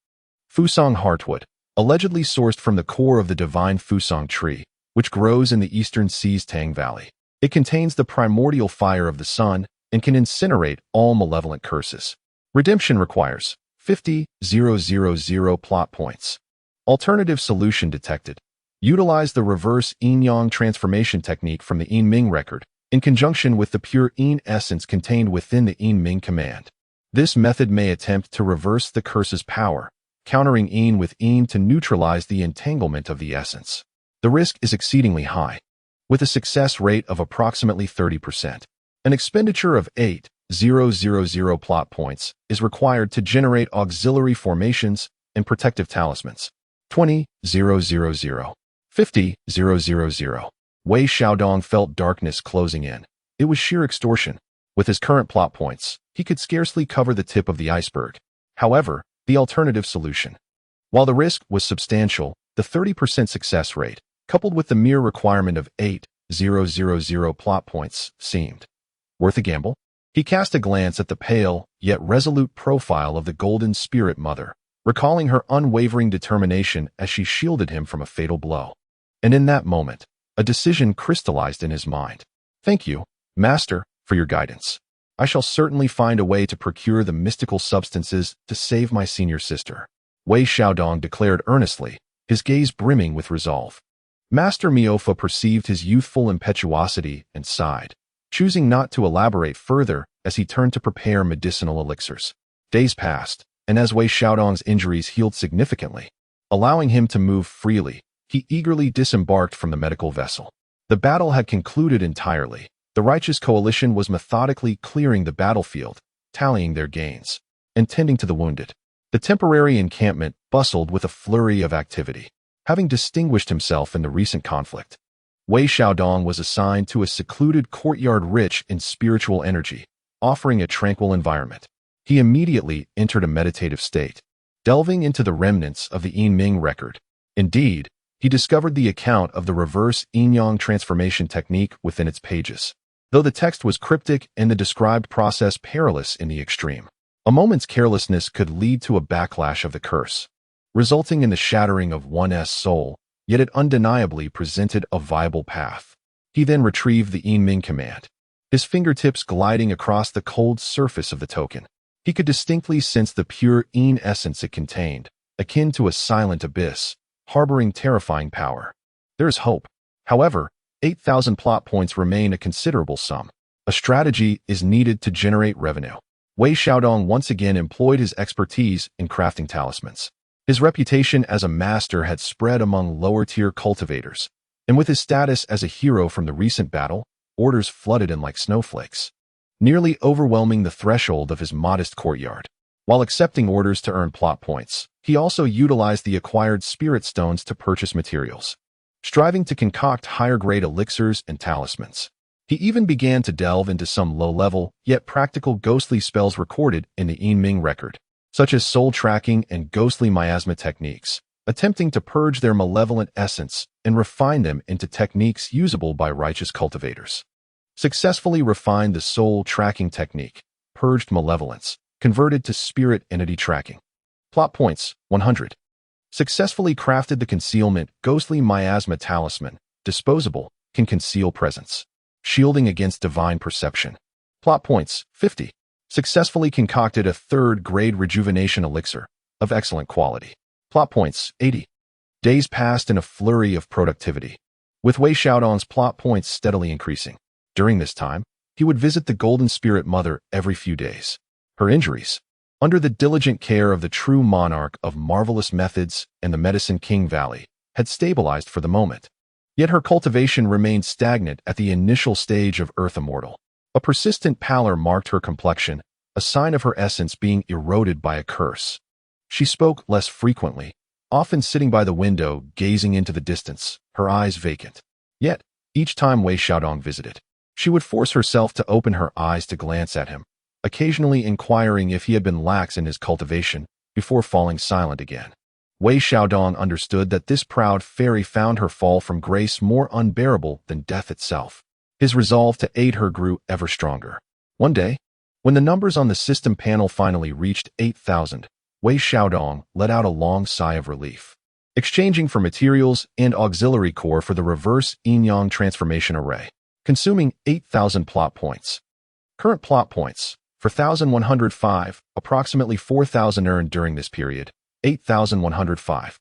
Fusang heartwood, allegedly sourced from the core of the divine Fusang tree, which grows in the eastern Sea's Tang Valley. It contains the primordial fire of the sun and can incinerate all malevolent curses. Redemption requires 50,000 plot points. Alternative solution detected. Utilize the reverse yin-yang transformation technique from the Yin Ming record, in conjunction with the pure Yin essence contained within the Yin Ming command. This method may attempt to reverse the curse's power, countering Yin with Yin to neutralize the entanglement of the essence. The risk is exceedingly high, with a success rate of approximately 30%. An expenditure of 8,000 plot points is required to generate auxiliary formations and protective talismans. 20,000. 50,000. Wei Xiaodong felt darkness closing in. It was sheer extortion. With his current plot points, he could scarcely cover the tip of the iceberg. However, the alternative solution. While the risk was substantial, the 30% success rate, coupled with the mere requirement of 8,000 plot points, seemed worth a gamble. He cast a glance at the pale, yet resolute profile of the Golden Spirit Mother, recalling her unwavering determination as she shielded him from a fatal blow. And in that moment, a decision crystallized in his mind. Thank you, Master, for your guidance. I shall certainly find a way to procure the mystical substances to save my senior sister, Wei Xiaodong declared earnestly, his gaze brimming with resolve. Master Miofa perceived his youthful impetuosity and sighed, choosing not to elaborate further as he turned to prepare medicinal elixirs. Days passed, and as Wei Xiaodong's injuries healed significantly, allowing him to move freely, he eagerly disembarked from the medical vessel. The battle had concluded entirely. The righteous coalition was methodically clearing the battlefield, tallying their gains, and tending to the wounded. The temporary encampment bustled with a flurry of activity. Having distinguished himself in the recent conflict, Wei Xiaodong was assigned to a secluded courtyard rich in spiritual energy, offering a tranquil environment. He immediately entered a meditative state, delving into the remnants of the Yin Ming record. Indeed, he discovered the account of the reverse yin-yang transformation technique within its pages, though the text was cryptic and the described process perilous in the extreme. A moment's carelessness could lead to a backlash of the curse, resulting in the shattering of one's soul, yet it undeniably presented a viable path. He then retrieved the Yin Ming command, his fingertips gliding across the cold surface of the token. He could distinctly sense the pure Yin essence it contained, akin to a silent abyss, harboring terrifying power. There is hope. However, 8,000 plot points remain a considerable sum. A strategy is needed to generate revenue. Wei Xiaodong once again employed his expertise in crafting talismans. His reputation as a master had spread among lower-tier cultivators, and with his status as a hero from the recent battle, orders flooded in like snowflakes, nearly overwhelming the threshold of his modest courtyard. While accepting orders to earn plot points, he also utilized the acquired spirit stones to purchase materials, striving to concoct higher-grade elixirs and talismans. He even began to delve into some low-level, yet practical ghostly spells recorded in the Yin Ming record, such as soul tracking and ghostly miasma techniques, attempting to purge their malevolent essence and refine them into techniques usable by righteous cultivators. Successfully refined the soul tracking technique, purged malevolence, converted to spirit entity tracking. Plot points, 100. Successfully crafted the concealment ghostly miasma talisman, disposable, can conceal presence, shielding against divine perception. Plot points, 50. Successfully concocted a third-grade rejuvenation elixir, of excellent quality. Plot points, 80. Days passed in a flurry of productivity, with Wei Xiaodong's plot points steadily increasing. During this time, he would visit the Golden Spirit Mother every few days. Her injuries, under the diligent care of the true monarch of marvelous methods and the Medicine King Valley, had stabilized for the moment. Yet her cultivation remained stagnant at the initial stage of Earth Immortal. A persistent pallor marked her complexion, a sign of her essence being eroded by a curse. She spoke less frequently, often sitting by the window, gazing into the distance, her eyes vacant. Yet, each time Wei Xiaodong visited, she would force herself to open her eyes to glance at him, occasionally inquiring if he had been lax in his cultivation, before falling silent again. Wei Xiaodong understood that this proud fairy found her fall from grace more unbearable than death itself. His resolve to aid her grew ever stronger. One day, when the numbers on the system panel finally reached 8,000, Wei Xiaodong let out a long sigh of relief. Exchanging for materials and auxiliary core for the reverse yin-yang transformation array, consuming 8,000 plot points. Current plot points, 4,105, approximately 4,000 earned during this period, 8,105.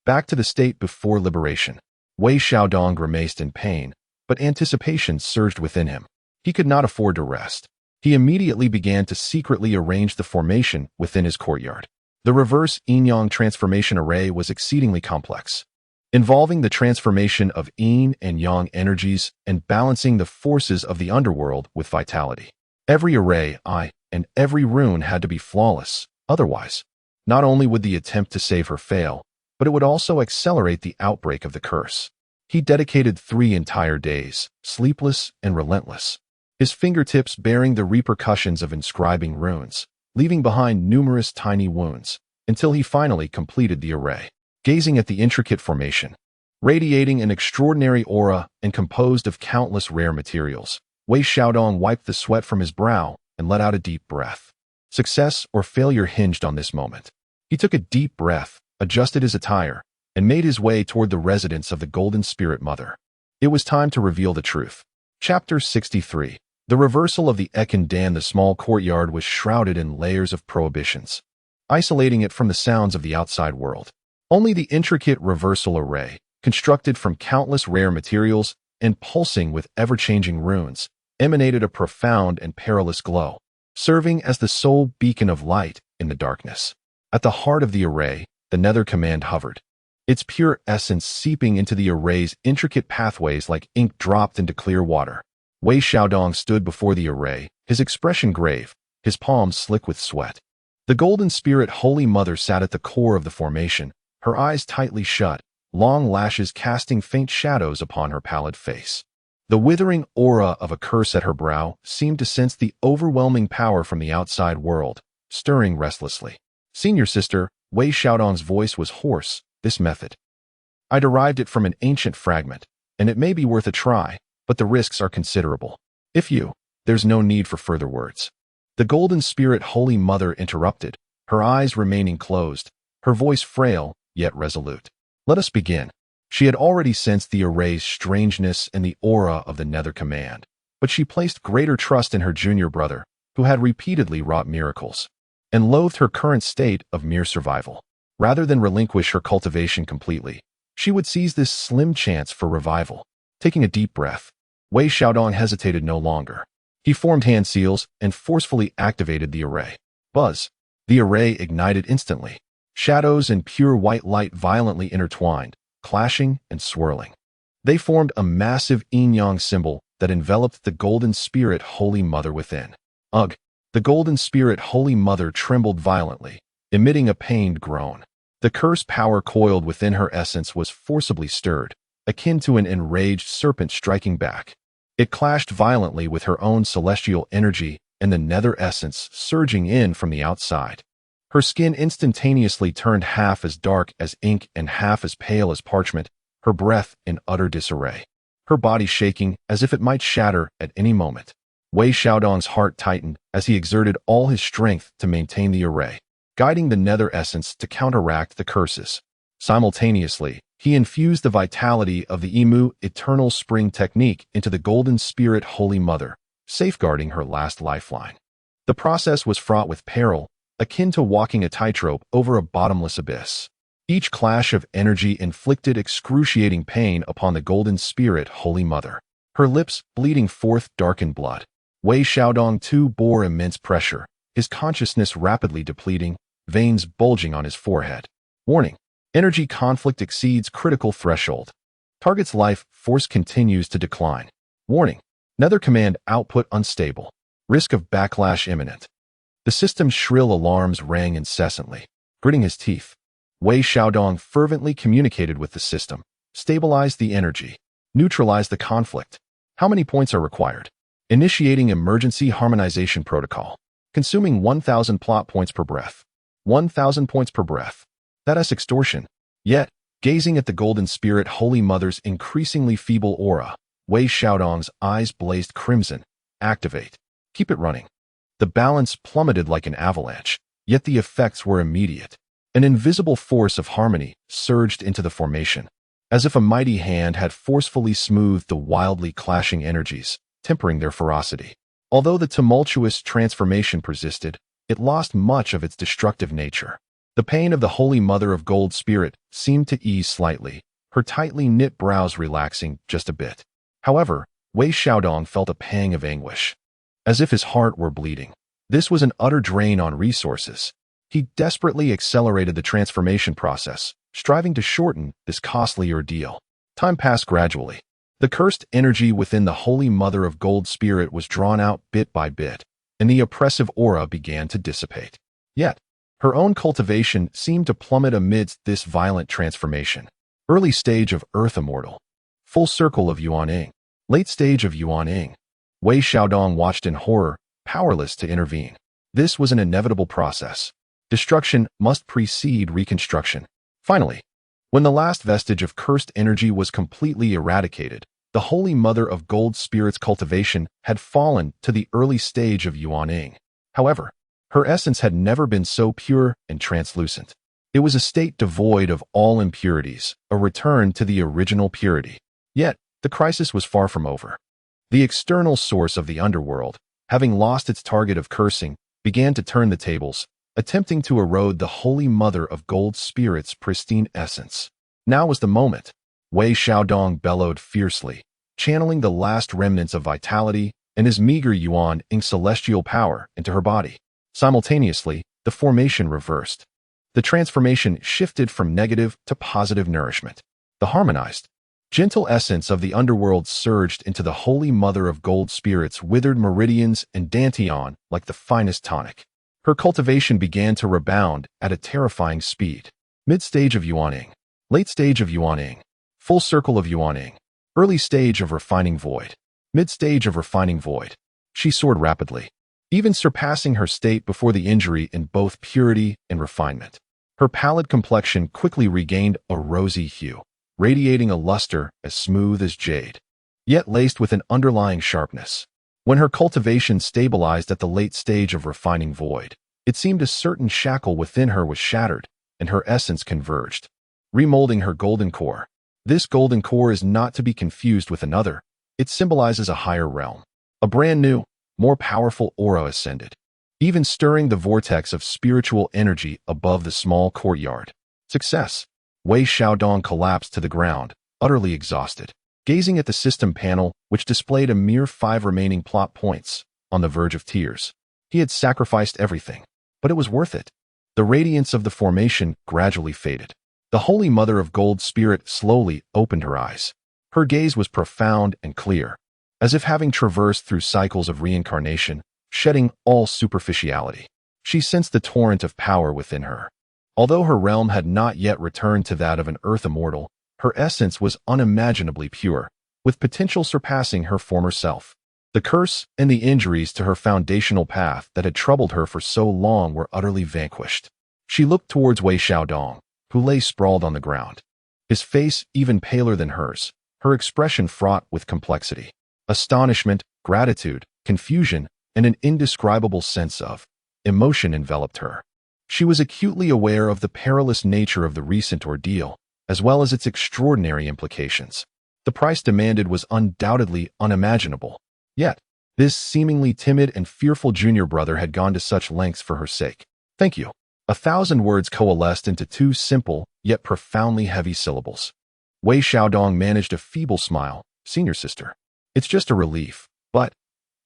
Back to the state before liberation. Wei Xiaodong grimaced in pain, but anticipation surged within him. He could not afford to rest. He immediately began to secretly arrange the formation within his courtyard. The reverse yin-yang transformation array was exceedingly complex, involving the transformation of yin and yang energies and balancing the forces of the underworld with vitality. Every array, and every rune had to be flawless, otherwise, not only would the attempt to save her fail, but it would also accelerate the outbreak of the curse. He dedicated 3 entire days, sleepless and relentless, his fingertips bearing the repercussions of inscribing runes, leaving behind numerous tiny wounds, until he finally completed the array. Gazing at the intricate formation, Radiating an extraordinary aura and composed of countless rare materials, Wei Xiaodong wiped the sweat from his brow and let out a deep breath. Success or failure hinged on this moment. He took a deep breath, adjusted his attire, and made his way toward the residence of the Golden Spirit Mother. It was time to reveal the truth. Chapter 63. The reversal of the Ekin Dan. The small courtyard was shrouded in layers of prohibitions, isolating it from the sounds of the outside world. Only the intricate reversal array, constructed from countless rare materials and pulsing with ever-changing runes, emanated a profound and perilous glow, serving as the sole beacon of light in the darkness. At the heart of the array, the Nether Command hovered, its pure essence seeping into the array's intricate pathways like ink dropped into clear water. Wei Xiaodong stood before the array, his expression grave, his palms slick with sweat. The Golden Spirit Holy Mother sat at the core of the formation, her eyes tightly shut, long lashes casting faint shadows upon her pallid face. The withering aura of a curse at her brow seemed to sense the overwhelming power from the outside world, stirring restlessly. Senior sister, Wei Xiaodong's voice was hoarse. This method, I derived it from an ancient fragment, and it may be worth a try, but the risks are considerable. There's no need for further words. The Golden Spirit Holy Mother interrupted, her eyes remaining closed, her voice frail, yet resolute. Let us begin. She had already sensed the array's strangeness and the aura of the Nether Command, but she placed greater trust in her junior brother, who had repeatedly wrought miracles, and loathed her current state of mere survival. Rather than relinquish her cultivation completely, she would seize this slim chance for revival. Taking a deep breath, Wei Xiaodong hesitated no longer. He formed hand seals and forcefully activated the array. Buzz! The array ignited instantly. Shadows and pure white light violently intertwined, clashing and swirling. They formed a massive yin-yang symbol that enveloped the Golden Spirit Holy Mother within. Ugh! The Golden Spirit Holy Mother trembled violently, emitting a pained groan. The curse power coiled within her essence was forcibly stirred, akin to an enraged serpent striking back. It clashed violently with her own celestial energy and the nether essence surging in from the outside. Her skin instantaneously turned half as dark as ink and half as pale as parchment, her breath in utter disarray, her body shaking as if it might shatter at any moment. Wei Xiaodong's heart tightened as he exerted all his strength to maintain the array, guiding the nether essence to counteract the curses. Simultaneously, he infused the vitality of the Emu Eternal Spring technique into the Golden Spirit Holy Mother, safeguarding her last lifeline. The process was fraught with peril, akin to walking a tightrope over a bottomless abyss. Each clash of energy inflicted excruciating pain upon the Golden Spirit Holy Mother. Her lips bleeding forth darkened blood. Wei Xiaodong too bore immense pressure, his consciousness rapidly depleting, veins bulging on his forehead. Warning: energy conflict exceeds critical threshold. Target's life force continues to decline. Warning: Nether Command output unstable. Risk of backlash imminent. The system's shrill alarms rang incessantly. Gritting his teeth, Wei Xiaodong fervently communicated with the system. Stabilize the energy. Neutralize the conflict. How many points are required? Initiating emergency harmonization protocol. Consuming 1,000 plot points per breath. 1,000 points per breath. That's extortion. Yet, gazing at the Golden Spirit Holy Mother's increasingly feeble aura, Wei Xiaodong's eyes blazed crimson. Activate. Keep it running. The balance plummeted like an avalanche, yet the effects were immediate. An invisible force of harmony surged into the formation, as if a mighty hand had forcefully smoothed the wildly clashing energies, tempering their ferocity. Although the tumultuous transformation persisted, it lost much of its destructive nature. The pain of the Holy Mother of Gold Spirit seemed to ease slightly, her tightly knit brows relaxing just a bit. However, Wei Xiaodong felt a pang of anguish, as if his heart were bleeding. This was an utter drain on resources. He desperately accelerated the transformation process, striving to shorten this costly ordeal. Time passed gradually. The cursed energy within the Holy Mother of Gold Spirit was drawn out bit by bit, and the oppressive aura began to dissipate. Yet, her own cultivation seemed to plummet amidst this violent transformation. Early stage of Earth Immortal. Full circle of Yuan-Ing. Late stage of Yuan-Ing. Wei Xiaodong watched in horror, powerless to intervene. This was an inevitable process. Destruction must precede reconstruction. Finally, When the last vestige of cursed energy was completely eradicated, the Holy Mother of Gold Spirit's cultivation had fallen to the early stage of Yuaning. However, her essence had never been so pure and translucent. It was a state devoid of all impurities, a return to the original purity. Yet, the crisis was far from over. The external source of the underworld, having lost its target of cursing, began to turn the tables, attempting to erode the Holy Mother of Gold Spirit's pristine essence. Now was the moment. Wei Xiaodong bellowed fiercely, channeling the last remnants of vitality and his meager yuan-ing celestial power into her body. Simultaneously, the formation reversed. The transformation shifted from negative to positive nourishment. The harmonized, gentle essence of the underworld surged into the Holy Mother of Gold Spirit's withered meridians and dantian like the finest tonic. Her cultivation began to rebound at a terrifying speed. Mid-stage of yuaning, late stage of yuaning, full circle of yuaning, early stage of refining void, mid-stage of refining void. She soared rapidly, even surpassing her state before the injury in both purity and refinement. Her pallid complexion quickly regained a rosy hue, radiating a luster as smooth as jade, yet laced with an underlying sharpness. When her cultivation stabilized at the late stage of refining void, it seemed a certain shackle within her was shattered, and her essence converged, remolding her golden core. This golden core is not to be confused with another. It symbolizes a higher realm. A brand new, more powerful aura ascended, even stirring the vortex of spiritual energy above the small courtyard. Success. Wei Xiaodong collapsed to the ground, utterly exhausted, gazing at the system panel, which displayed a mere 5 remaining plot points, on the verge of tears. He had sacrificed everything, but it was worth it. The radiance of the formation gradually faded. The Holy Mother of Gold Spirit slowly opened her eyes. Her gaze was profound and clear, as if having traversed through cycles of reincarnation, shedding all superficiality. She sensed the torrent of power within her. Although her realm had not yet returned to that of an earth immortal, her essence was unimaginably pure, with potential surpassing her former self. The curse and the injuries to her foundational path that had troubled her for so long were utterly vanquished. She looked towards Wei Xiaodong, who lay sprawled on the ground. His face even paler than hers, her expression fraught with complexity. Astonishment, gratitude, confusion, and an indescribable sense of emotion enveloped her. She was acutely aware of the perilous nature of the recent ordeal, as well as its extraordinary implications. The price demanded was undoubtedly unimaginable. Yet, this seemingly timid and fearful junior brother had gone to such lengths for her sake. Thank you. 1,000 words coalesced into 2 simple, yet profoundly heavy syllables. Wei Xiaodong managed a feeble smile. Senior sister. It's just a relief, but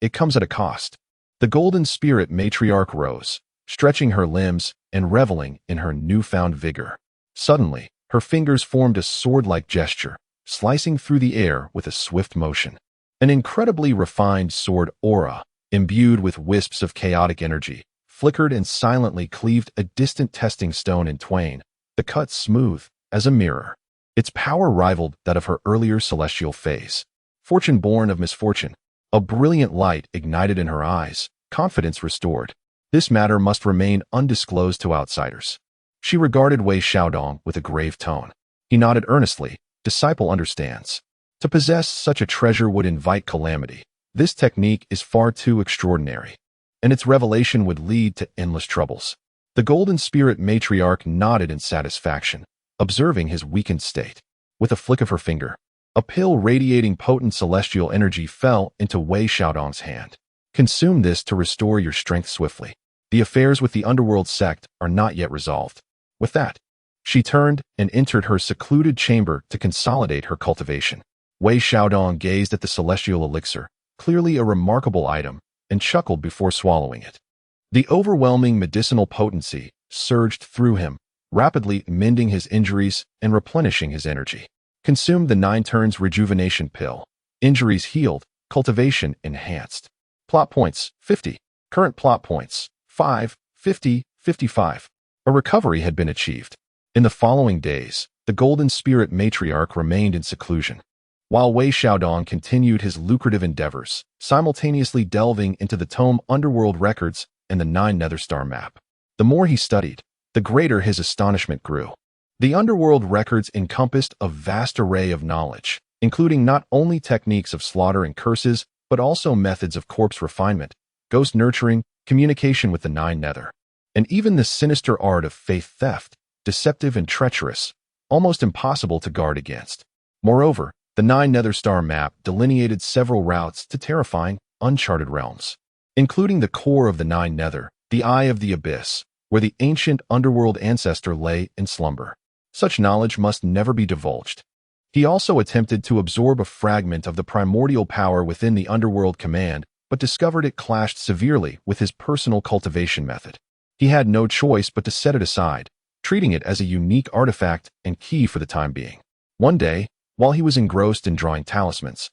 it comes at a cost. The Golden Spirit matriarch rose, stretching her limbs and reveling in her newfound vigor. Suddenly, her fingers formed a sword-like gesture, slicing through the air with a swift motion. An incredibly refined sword aura, imbued with wisps of chaotic energy, flickered and silently cleaved a distant testing stone in twain, the cut smooth as a mirror. Its power rivaled that of her earlier celestial phase. Fortune born of misfortune. A brilliant light ignited in her eyes, confidence restored. This matter must remain undisclosed to outsiders. She regarded Wei Xiaodong with a grave tone. He nodded earnestly. Disciple understands. To possess such a treasure would invite calamity. This technique is far too extraordinary, and its revelation would lead to endless troubles. The Golden Spirit matriarch nodded in satisfaction, observing his weakened state. With a flick of her finger, a pill radiating potent celestial energy fell into Wei Xiaodong's hand. Consume this to restore your strength swiftly. The affairs with the underworld sect are not yet resolved. With that, she turned and entered her secluded chamber to consolidate her cultivation. Wei Xiaodong gazed at the celestial elixir, clearly a remarkable item, and chuckled before swallowing it. The overwhelming medicinal potency surged through him, rapidly mending his injuries and replenishing his energy. Consumed the 9 turns rejuvenation pill. Injuries healed, cultivation enhanced. Plot points, 50. Current plot points, 5, 50, 55. A recovery had been achieved. In the following days, the Golden Spirit matriarch remained in seclusion, while Wei Xiaodong continued his lucrative endeavors, simultaneously delving into the tome Underworld Records and the 9 Netherstar map. The more he studied, the greater his astonishment grew. The underworld records encompassed a vast array of knowledge, including not only techniques of slaughter and curses, but also methods of corpse refinement, ghost nurturing, communication with the Nine Nether, and even the sinister art of faith theft, deceptive and treacherous, almost impossible to guard against. Moreover, the Nine Nether Star map delineated several routes to terrifying, uncharted realms, including the core of the Nine Nether, the Eye of the Abyss, where the ancient underworld ancestor lay in slumber. Such knowledge must never be divulged. He also attempted to absorb a fragment of the primordial power within the underworld command, but discovered it clashed severely with his personal cultivation method. He had no choice but to set it aside, treating it as a unique artifact and key for the time being. One day, while he was engrossed in drawing talismans,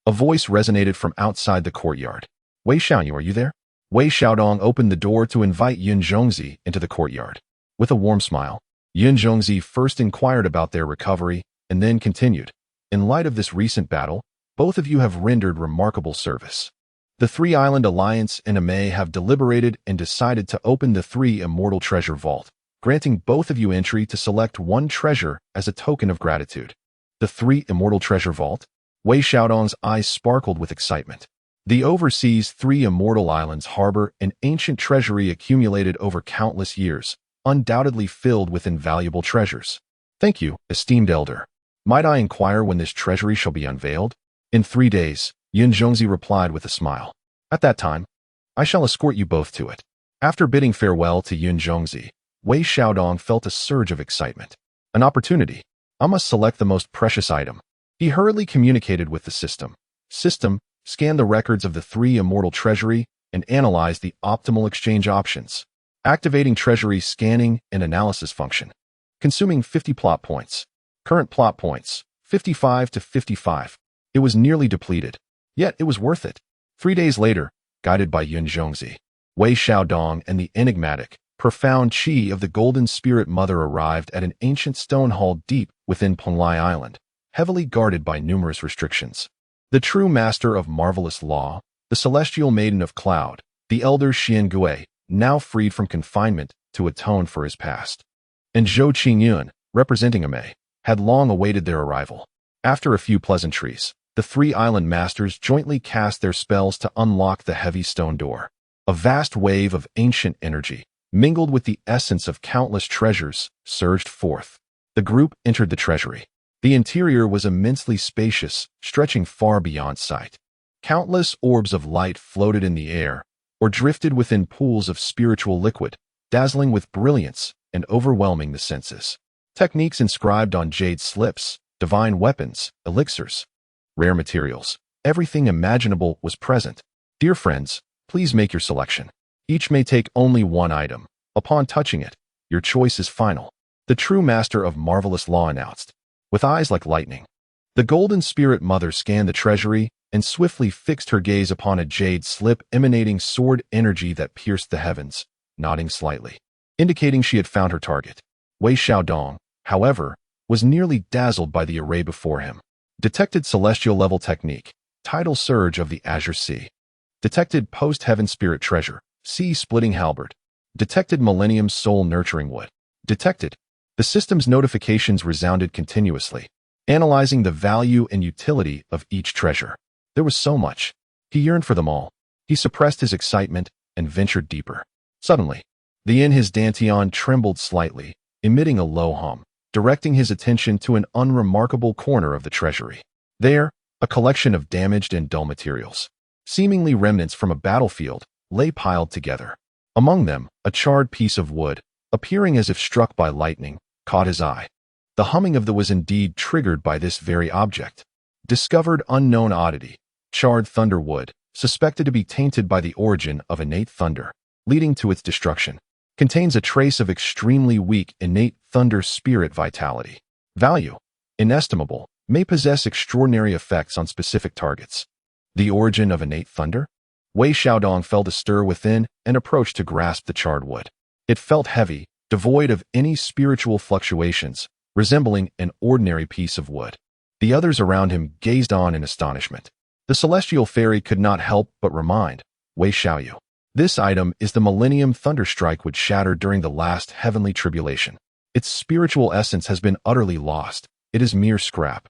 a voice resonated from outside the courtyard. Wei Xiaoyu, are you there? Wei Xiaodong opened the door to invite Yun Zhongzi into the courtyard. With a warm smile, Yun Zhongzi first inquired about their recovery and then continued. In light of this recent battle, both of you have rendered remarkable service. The Three Island Alliance and Amei have deliberated and decided to open the Three Immortal Treasure Vault, granting both of you entry to select one treasure as a token of gratitude. The Three Immortal Treasure Vault? Wei Xiaodong's eyes sparkled with excitement. The overseas Three Immortal Islands harbor an ancient treasury accumulated over countless years, undoubtedly filled with invaluable treasures. Thank you, esteemed elder. Might I inquire when this treasury shall be unveiled? In 3 days, Yun Zhongzi replied with a smile. At that time, I shall escort you both to it. After bidding farewell to Yun Zhongzi, Wei Xiaodong felt a surge of excitement. An opportunity. I must select the most precious item. He hurriedly communicated with the system. System, scan the records of the Three Immortal Treasury and analyze the optimal exchange options. Activating Treasury Scanning and Analysis function. Consuming 50 plot points. Current plot points, 55 to 55. It was nearly depleted. Yet it was worth it. 3 days later, guided by Yun Zhongzi, Wei Xiaodong and the enigmatic, profound Qi of the Golden Spirit Mother arrived at an ancient stone hall deep within Penglai Island, heavily guarded by numerous restrictions. The true master of marvelous law, the celestial maiden of cloud, the elder Xian Gui, now freed from confinement to atone for his past, and Zhou Qingyun, representing Amei, had long awaited their arrival. After a few pleasantries, the three island masters jointly cast their spells to unlock the heavy stone door. A vast wave of ancient energy, mingled with the essence of countless treasures, surged forth. The group entered the treasury. The interior was immensely spacious, stretching far beyond sight. Countless orbs of light floated in the air, or drifted within pools of spiritual liquid, dazzling with brilliance and overwhelming the senses. Techniques inscribed on jade slips, divine weapons, elixirs, rare materials, everything imaginable was present. Dear friends, please make your selection. Each may take only one item. Upon touching it, your choice is final. The true master of marvelous law announced. With eyes like lightning, the Golden Spirit Mother scanned the treasury and swiftly fixed her gaze upon a jade slip emanating sword energy that pierced the heavens, nodding slightly, indicating she had found her target. Wei Xiaodong, however, was nearly dazzled by the array before him. Detected celestial level technique, tidal surge of the Azure Sea. Detected post-heaven spirit treasure, sea splitting halberd. Detected millennium soul nurturing wood. Detected. The system's notifications resounded continuously, analyzing the value and utility of each treasure. There was so much. He yearned for them all. He suppressed his excitement and ventured deeper. Suddenly, the in his dantian trembled slightly, emitting a low hum, directing his attention to an unremarkable corner of the treasury. There, a collection of damaged and dull materials, seemingly remnants from a battlefield, lay piled together. Among them, a charred piece of wood, appearing as if struck by lightning, caught his eye. The humming of the was indeed triggered by this very object. Discovered unknown oddity, charred thunder wood, suspected to be tainted by the origin of innate thunder, leading to its destruction. Contains a trace of extremely weak innate thunder spirit vitality. Value, inestimable, may possess extraordinary effects on specific targets. The origin of innate thunder? Wei Xiaodong felt a stir within and approached to grasp the charred wood. It felt heavy, devoid of any spiritual fluctuations, resembling an ordinary piece of wood. The others around him gazed on in astonishment. The celestial fairy could not help but remind Wei Xiaoyu. This item is the Millennium Thunderstrike which shattered during the last heavenly tribulation. Its spiritual essence has been utterly lost. It is mere scrap.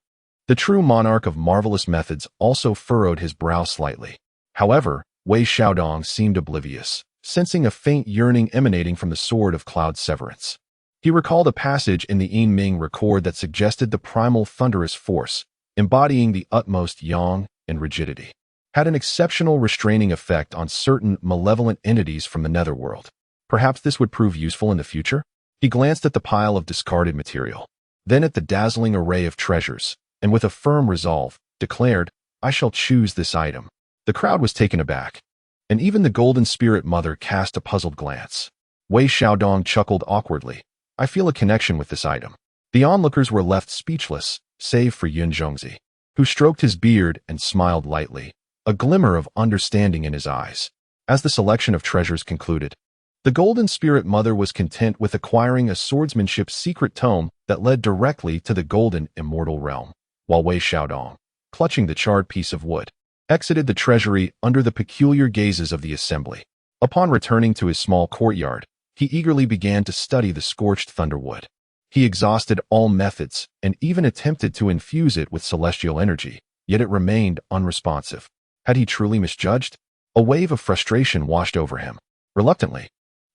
The true monarch of marvelous methods also furrowed his brow slightly. However, Wei Xiaodong seemed oblivious, sensing a faint yearning emanating from the sword of cloud severance. He recalled a passage in the Yin Ming record that suggested the primal thunderous force, embodying the utmost yang and rigidity, had an exceptional restraining effect on certain malevolent entities from the netherworld. Perhaps this would prove useful in the future? He glanced at the pile of discarded material, then at the dazzling array of treasures, and with a firm resolve, declared, "I shall choose this item." The crowd was taken aback, and even the Golden Spirit Mother cast a puzzled glance. Wei Xiaodong chuckled awkwardly. "I feel a connection with this item." The onlookers were left speechless, save for Yun Zhongzi, who stroked his beard and smiled lightly, a glimmer of understanding in his eyes. As the selection of treasures concluded, the Golden Spirit Mother was content with acquiring a swordsmanship secret tome that led directly to the Golden Immortal Realm, while Wei Xiaodong, clutching the charred piece of wood, exited the treasury under the peculiar gazes of the assembly. Upon returning to his small courtyard, he eagerly began to study the scorched thunderwood. He exhausted all methods and even attempted to infuse it with celestial energy, yet it remained unresponsive. Had he truly misjudged? A wave of frustration washed over him. Reluctantly,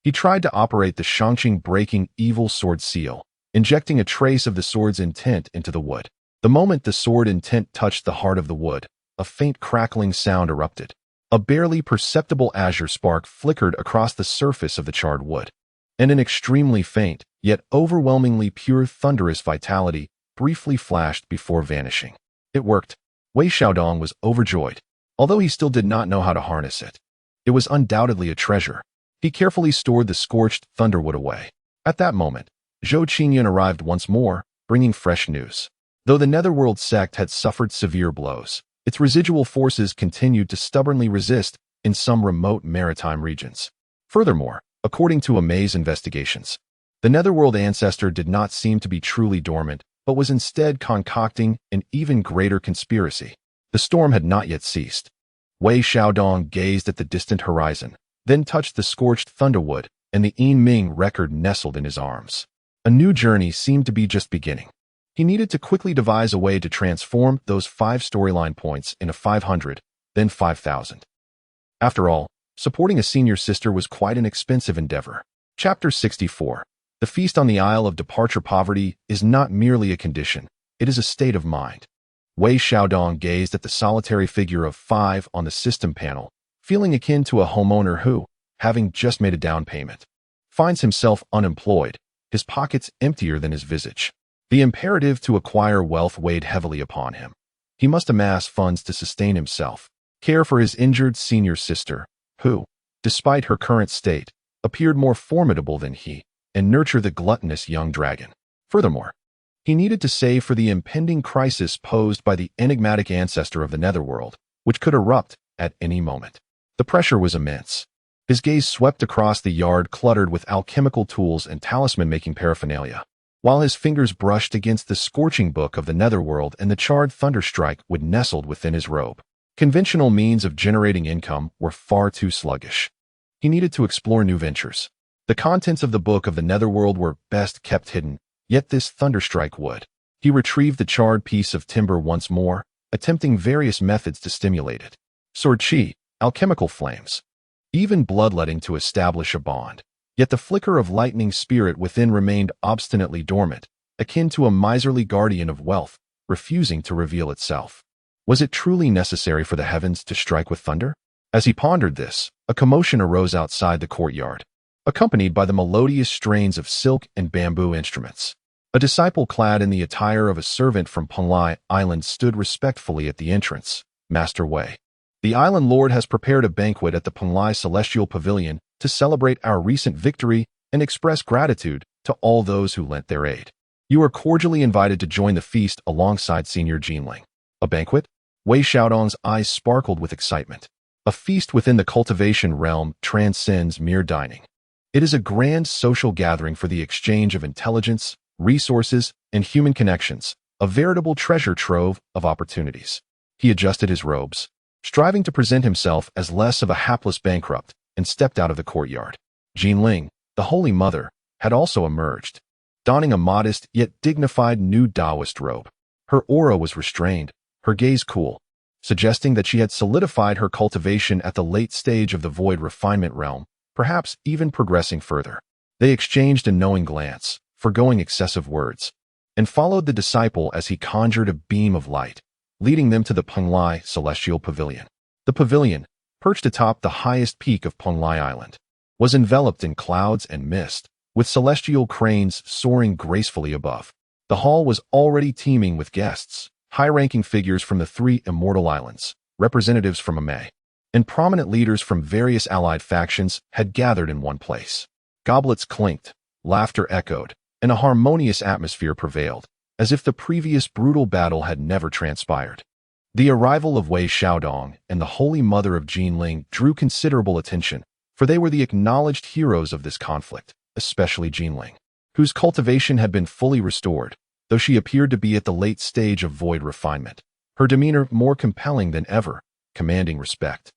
he tried to operate the Shangqing breaking evil sword seal, injecting a trace of the sword's intent into the wood. The moment the sword intent touched the heart of the wood, a faint crackling sound erupted. A barely perceptible azure spark flickered across the surface of the charred wood, and an extremely faint, yet overwhelmingly pure thunderous vitality briefly flashed before vanishing. It worked. Wei Xiaodong was overjoyed, although he still did not know how to harness it. It was undoubtedly a treasure. He carefully stored the scorched thunderwood away. At that moment, Zhou Qingyun arrived once more, bringing fresh news. Though the Netherworld sect had suffered severe blows, its residual forces continued to stubbornly resist in some remote maritime regions. Furthermore, according to Amei's investigations, the Netherworld ancestor did not seem to be truly dormant, but was instead concocting an even greater conspiracy. The storm had not yet ceased. Wei Xiaodong gazed at the distant horizon, then touched the scorched thunderwood, and the Yin Ming record nestled in his arms. A new journey seemed to be just beginning. He needed to quickly devise a way to transform those 5 storyline points into 500, then 5,000. After all, supporting a senior sister was quite an expensive endeavor. Chapter 64. The feast on the Isle of Departure Poverty is not merely a condition, it is a state of mind. Wei Xiaodong gazed at the solitary figure of 5 on the system panel, feeling akin to a homeowner who, having just made a down payment, finds himself unemployed, his pockets emptier than his visage. The imperative to acquire wealth weighed heavily upon him. He must amass funds to sustain himself, care for his injured senior sister, who, despite her current state, appeared more formidable than he, and nurture the gluttonous young dragon. Furthermore, he needed to save for the impending crisis posed by the enigmatic ancestor of the Netherworld, which could erupt at any moment. The pressure was immense. His gaze swept across the yard cluttered with alchemical tools and talisman-making paraphernalia, while his fingers brushed against the scorching book of the Netherworld and the charred thunderstrike would nestled within his robe. Conventional means of generating income were far too sluggish. He needed to explore new ventures. The contents of the book of the Netherworld were best kept hidden, yet this thunderstrike would. He retrieved the charred piece of timber once more, attempting various methods to stimulate it. Sword chi, alchemical flames, even bloodletting to establish a bond. Yet the flicker of lightning spirit within remained obstinately dormant, akin to a miserly guardian of wealth, refusing to reveal itself. Was it truly necessary for the heavens to strike with thunder? As he pondered this, a commotion arose outside the courtyard, accompanied by the melodious strains of silk and bamboo instruments. A disciple clad in the attire of a servant from Penglai Island stood respectfully at the entrance. "Master Wei, the island lord has prepared a banquet at the Penglai Celestial Pavilion to celebrate our recent victory and express gratitude to all those who lent their aid. You are cordially invited to join the feast alongside Senior Jinling." A banquet? Wei Xiaodong's eyes sparkled with excitement. A feast within the cultivation realm transcends mere dining. It is a grand social gathering for the exchange of intelligence, resources, and human connections, a veritable treasure trove of opportunities. He adjusted his robes, striving to present himself as less of a hapless bankrupt, and stepped out of the courtyard. Jinling, the Holy Mother, had also emerged. donning a modest yet dignified new Taoist robe. Her aura was restrained, her gaze cool, suggesting that she had solidified her cultivation at the late stage of the void refinement realm, perhaps even progressing further. They exchanged a knowing glance, forgoing excessive words, and followed the disciple as he conjured a beam of light, leading them to the Penglai Celestial Pavilion. The pavilion, perched atop the highest peak of Penglai Island, was enveloped in clouds and mist, with celestial cranes soaring gracefully above. The hall was already teeming with guests, high-ranking figures from the three immortal islands, representatives from Amay, and prominent leaders from various allied factions had gathered in one place. Goblets clinked, laughter echoed, and a harmonious atmosphere prevailed, as if the previous brutal battle had never transpired. The arrival of Wei Xiaodong and the Holy Mother of Jinling drew considerable attention, for they were the acknowledged heroes of this conflict, especially Jinling, whose cultivation had been fully restored, though she appeared to be at the late stage of void refinement, her demeanor more compelling than ever, commanding respect.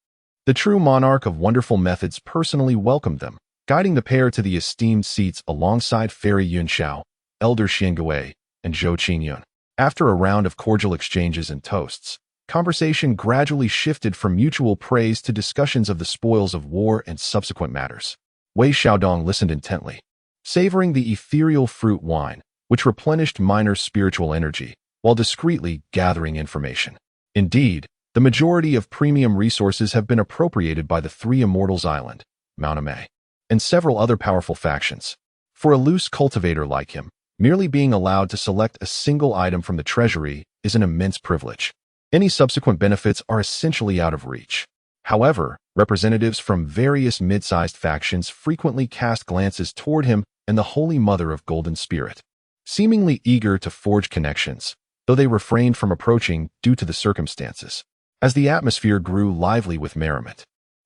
The true monarch of wonderful methods personally welcomed them, guiding the pair to the esteemed seats alongside Fairy Yunxiao, Elder Xiangwei, and Zhou Qingyun. After a round of cordial exchanges and toasts, conversation gradually shifted from mutual praise to discussions of the spoils of war and subsequent matters. Wei Xiaodong listened intently, savoring the ethereal fruit wine, which replenished Miner's spiritual energy, while discreetly gathering information. Indeed, the majority of premium resources have been appropriated by the Three Immortals Island, Mount Amay, and several other powerful factions. For a loose cultivator like him, merely being allowed to select a single item from the treasury is an immense privilege. Any subsequent benefits are essentially out of reach. However, representatives from various mid-sized factions frequently cast glances toward him and the Holy Mother of Golden Spirit, seemingly eager to forge connections, though they refrained from approaching due to the circumstances. As the atmosphere grew lively with merriment,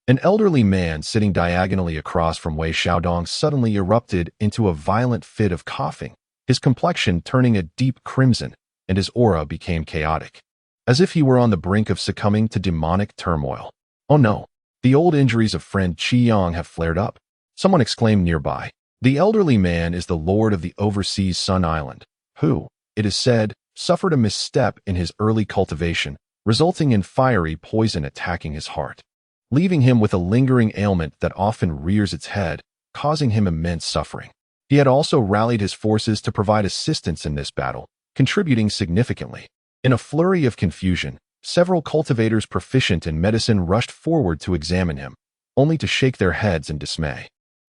an elderly man sitting diagonally across from Wei Xiaodong suddenly erupted into a violent fit of coughing, his complexion turning a deep crimson, and his aura became chaotic, as if he were on the brink of succumbing to demonic turmoil. "Oh no, the old injuries of friend Qiyang have flared up," someone exclaimed nearby. The elderly man is the lord of the overseas Sun Island, who, it is said, suffered a misstep in his early cultivation, resulting in fiery poison attacking his heart, leaving him with a lingering ailment that often rears its head, causing him immense suffering. He had also rallied his forces to provide assistance in this battle, contributing significantly. In a flurry of confusion, several cultivators proficient in medicine rushed forward to examine him, only to shake their heads in dismay,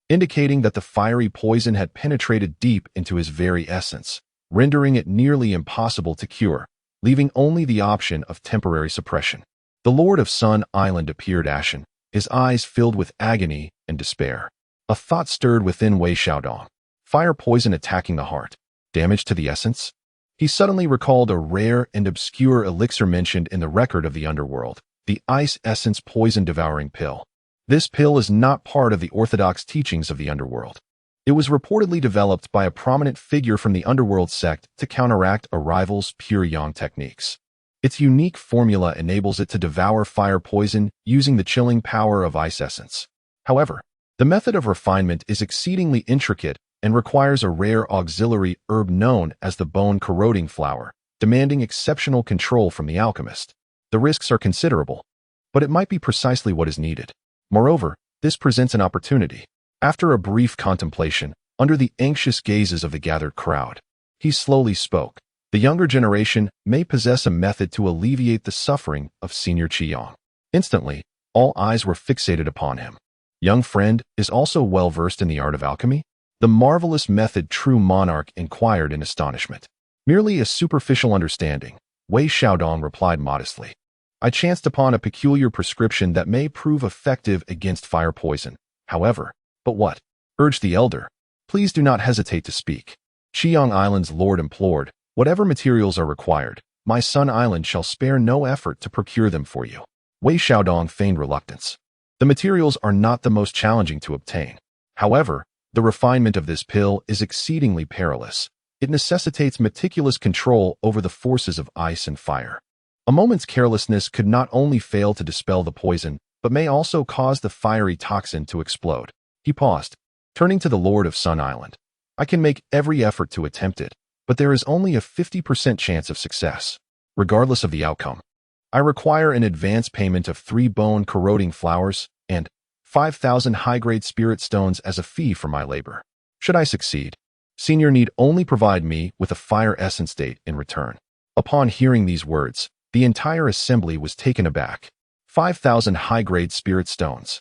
indicating that the fiery poison had penetrated deep into his very essence, rendering it nearly impossible to cure, leaving only the option of temporary suppression. The Lord of Sun Island appeared ashen, his eyes filled with agony and despair. A thought stirred within Wei Xiaodong. Fire poison attacking the heart. Damage to the essence? He suddenly recalled a rare and obscure elixir mentioned in the record of the underworld, the Ice Essence Poison Devouring Pill. This pill is not part of the orthodox teachings of the underworld. It was reportedly developed by a prominent figure from the underworld sect to counteract a rival's pure yang techniques. Its unique formula enables it to devour fire poison using the chilling power of ice essence. However, the method of refinement is exceedingly intricate and requires a rare auxiliary herb known as the bone-corroding flower, demanding exceptional control from the alchemist. The risks are considerable, but it might be precisely what is needed. Moreover, this presents an opportunity. After a brief contemplation, under the anxious gazes of the gathered crowd, he slowly spoke. The younger generation may possess a method to alleviate the suffering of Senior Qiyang. Instantly, all eyes were fixated upon him. Young friend is also well versed in the art of alchemy? The marvelous method true monarch inquired in astonishment. Merely a superficial understanding, Wei Xiaodong replied modestly. I chanced upon a peculiar prescription that may prove effective against fire poison. However, but what? Urged the elder. Please do not hesitate to speak. Qiyang Island's lord implored, whatever materials are required, my Sun Island shall spare no effort to procure them for you. Wei Xiaodong feigned reluctance. The materials are not the most challenging to obtain. However, the refinement of this pill is exceedingly perilous. It necessitates meticulous control over the forces of ice and fire. A moment's carelessness could not only fail to dispel the poison, but may also cause the fiery toxin to explode. He paused, turning to the Lord of Sun Island. I can make every effort to attempt it, but there is only a 50% chance of success, regardless of the outcome. I require an advance payment of 3 bone-corroding flowers and 5,000 high-grade spirit stones as a fee for my labor. Should I succeed, Senior need only provide me with a fire essence date in return. Upon hearing these words, the entire assembly was taken aback. 5,000 high-grade spirit stones.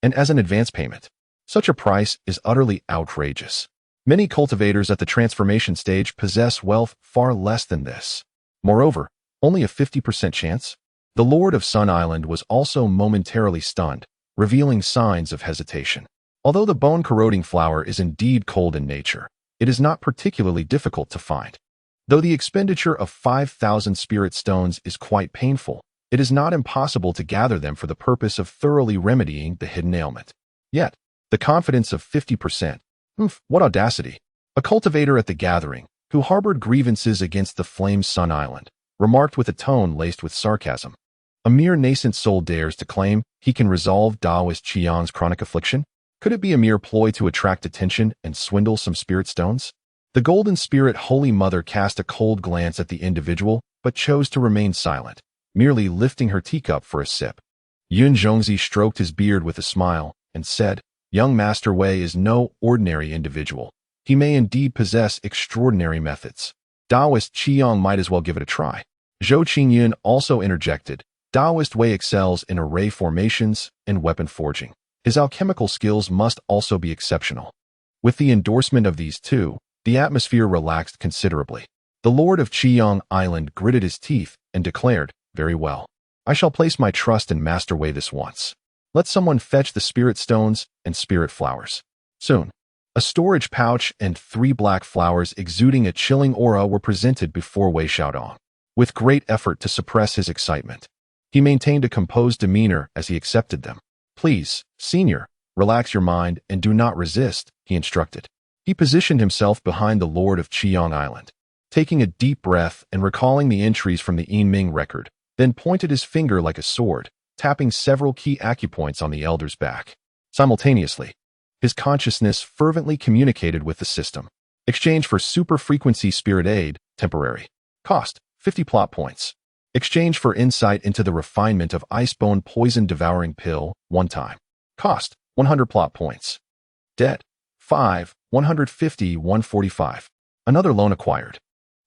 And as an advance payment, such a price is utterly outrageous. Many cultivators at the transformation stage possess wealth far less than this. Moreover, only a 50% chance? The Lord of Sun Island was also momentarily stunned, revealing signs of hesitation. Although the bone-corroding flower is indeed cold in nature, it is not particularly difficult to find. Though the expenditure of 5,000 spirit stones is quite painful, it is not impossible to gather them for the purpose of thoroughly remedying the hidden ailment. Yet, the confidence of 50%. What audacity! A cultivator at the gathering, who harbored grievances against the Flame Sun Island, remarked with a tone laced with sarcasm. A mere nascent soul dares to claim he can resolve Taoist Qiang's chronic affliction? Could it be a mere ploy to attract attention and swindle some spirit stones? The Golden Spirit Holy Mother cast a cold glance at the individual, but chose to remain silent, merely lifting her teacup for a sip. Yun Zhongzi stroked his beard with a smile and said, "Young Master Wei is no ordinary individual. He may indeed possess extraordinary methods. Taoist Qiang might as well give it a try." Zhou Qingyun also interjected, "Taoist Wei excels in array formations and weapon forging. His alchemical skills must also be exceptional." With the endorsement of these two, the atmosphere relaxed considerably. The Lord of Qiang Island gritted his teeth and declared, "Very well. I shall place my trust in Master Wei this once. Let someone fetch the spirit stones and spirit flowers." Soon, a storage pouch and 3 black flowers exuding a chilling aura were presented before Wei Xiaodong. With great effort to suppress his excitement, he maintained a composed demeanor as he accepted them. "Please, Senior, relax your mind and do not resist," he instructed. He positioned himself behind the Lord of Qiang Island, taking a deep breath and recalling the entries from the Yinming record, then pointed his finger like a sword, tapping several key acupoints on the elder's back. Simultaneously, his consciousness fervently communicated with the system. Exchange for super-frequency spirit aid, temporary. Cost, 50 plot points. Exchange for insight into the refinement of Icebone Poison Devouring Pill, one time. Cost, 100 plot points. Debt, 5, 150, 145. Another loan acquired.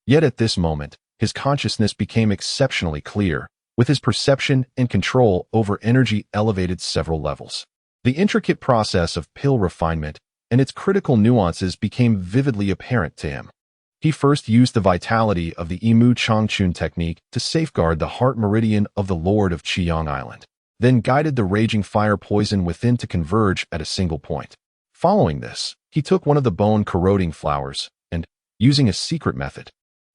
Yet at this moment, his consciousness became exceptionally clear, with his perception and control over energy elevated several levels. The intricate process of pill refinement and its critical nuances became vividly apparent to him. He first used the vitality of the Imu Changchun technique to safeguard the heart meridian of the Lord of Qiang Island, then guided the raging fire poison within to converge at a single point. Following this, he took one of the bone-corroding flowers and, using a secret method,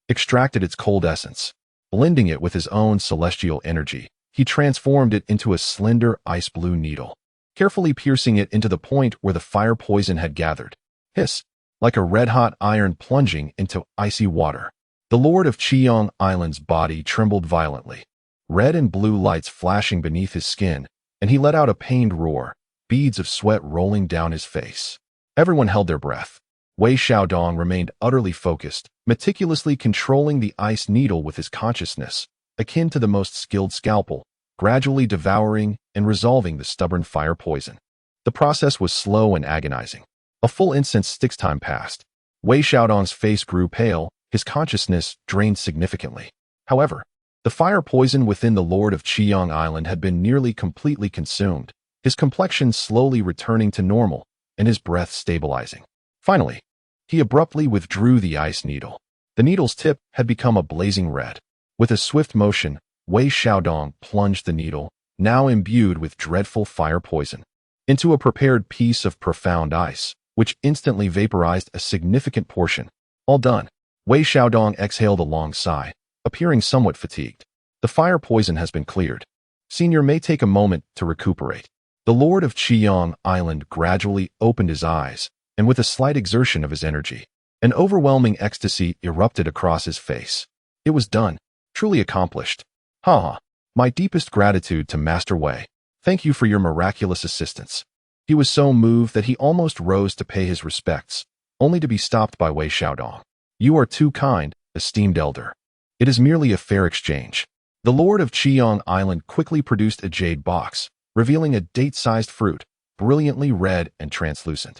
extracted its cold essence. Blending it with his own celestial energy, he transformed it into a slender ice-blue needle, carefully piercing it into the point where the fire poison had gathered. Hiss! Like a red-hot iron plunging into icy water. The Lord of Qiang Island's body trembled violently, red and blue lights flashing beneath his skin, and he let out a pained roar, beads of sweat rolling down his face. Everyone held their breath. Wei Xiaodong remained utterly focused, meticulously controlling the ice needle with his consciousness, akin to the most skilled scalpel, gradually devouring and resolving the stubborn fire poison. The process was slow and agonizing. A full instant's sticks time passed. Wei Xiaodong's face grew pale, his consciousness drained significantly. However, the fire poison within the Lord of Qiang Island had been nearly completely consumed, his complexion slowly returning to normal, and his breath stabilizing. Finally, he abruptly withdrew the ice needle. The needle's tip had become a blazing red. With a swift motion, Wei Xiaodong plunged the needle, now imbued with dreadful fire poison, into a prepared piece of profound ice, which instantly vaporized a significant portion. All done. Wei Xiaodong exhaled a long sigh, appearing somewhat fatigued. The fire poison has been cleared. Senior may take a moment to recuperate. The Lord of Qiang Island gradually opened his eyes, and with a slight exertion of his energy, an overwhelming ecstasy erupted across his face. It was done. Truly accomplished. Ha! My deepest gratitude to Master Wei. Thank you for your miraculous assistance. He was so moved that he almost rose to pay his respects, only to be stopped by Wei Xiaodong. "You are too kind, esteemed elder. It is merely a fair exchange." The Lord of Qiyang Island quickly produced a jade box, revealing a date-sized fruit, brilliantly red and translucent.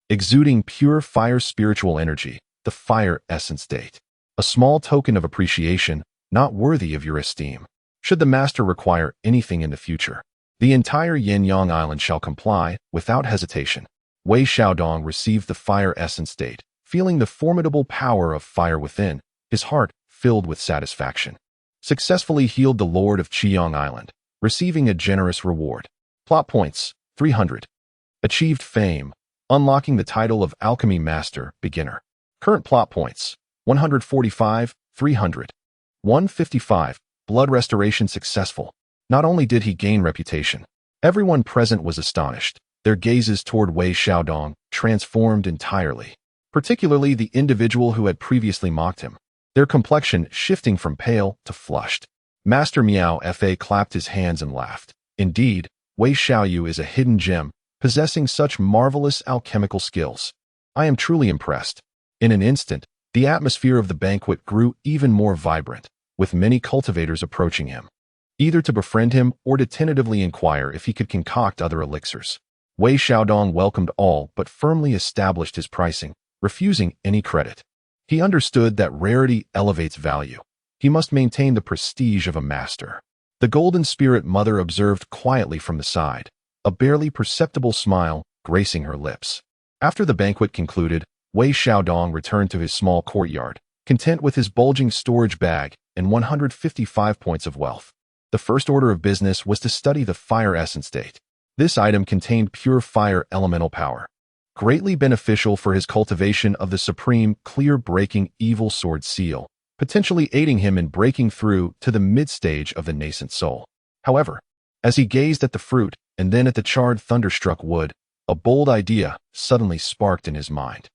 Exuding pure fire spiritual energy, the fire essence date. A small token of appreciation, not worthy of your esteem. Should the master require anything in the future, the entire Yin-Yang Island shall comply, without hesitation. Wei Xiaodong received the fire essence date, feeling the formidable power of fire within, his heart filled with satisfaction. Successfully healed the Lord of Qiyang Island, receiving a generous reward. Plot points, 300. Achieved fame, unlocking the title of Alchemy Master, Beginner. Current plot points, 145, 300. 155. Blood restoration successful. Not only did he gain reputation, everyone present was astonished, their gazes toward Wei Xiaodong transformed entirely, particularly the individual who had previously mocked him, their complexion shifting from pale to flushed. Master Miao Fa clapped his hands and laughed. Indeed, Wei Xiaoyu is a hidden gem, possessing such marvelous alchemical skills. I am truly impressed. In an instant, the atmosphere of the banquet grew even more vibrant, with many cultivators approaching him, either to befriend him or to tentatively inquire if he could concoct other elixirs. Wei Xiaodong welcomed all but firmly established his pricing, refusing any credit. He understood that rarity elevates value. He must maintain the prestige of a master. The Golden Spirit Mother observed quietly from the side, a barely perceptible smile gracing her lips. After the banquet concluded, Wei Xiaodong returned to his small courtyard, content with his bulging storage bag and 155 points of wealth. The first order of business was to study the fire essence date. This item contained pure fire elemental power, greatly beneficial for his cultivation of the supreme clear-breaking evil sword seal, potentially aiding him in breaking through to the mid-stage of the nascent soul. However, as he gazed at the fruit and then at the charred thunderstruck wood, a bold idea suddenly sparked in his mind.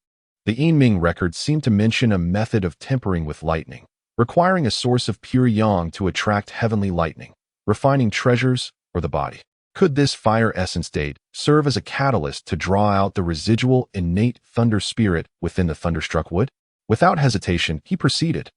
The Yinming record seemed to mention a method of tempering with lightning, requiring a source of pure yang to attract heavenly lightning, refining treasures or the body. Could this fire essence date serve as a catalyst to draw out the residual innate thunder spirit within the thunderstruck wood? Without hesitation, he proceeded.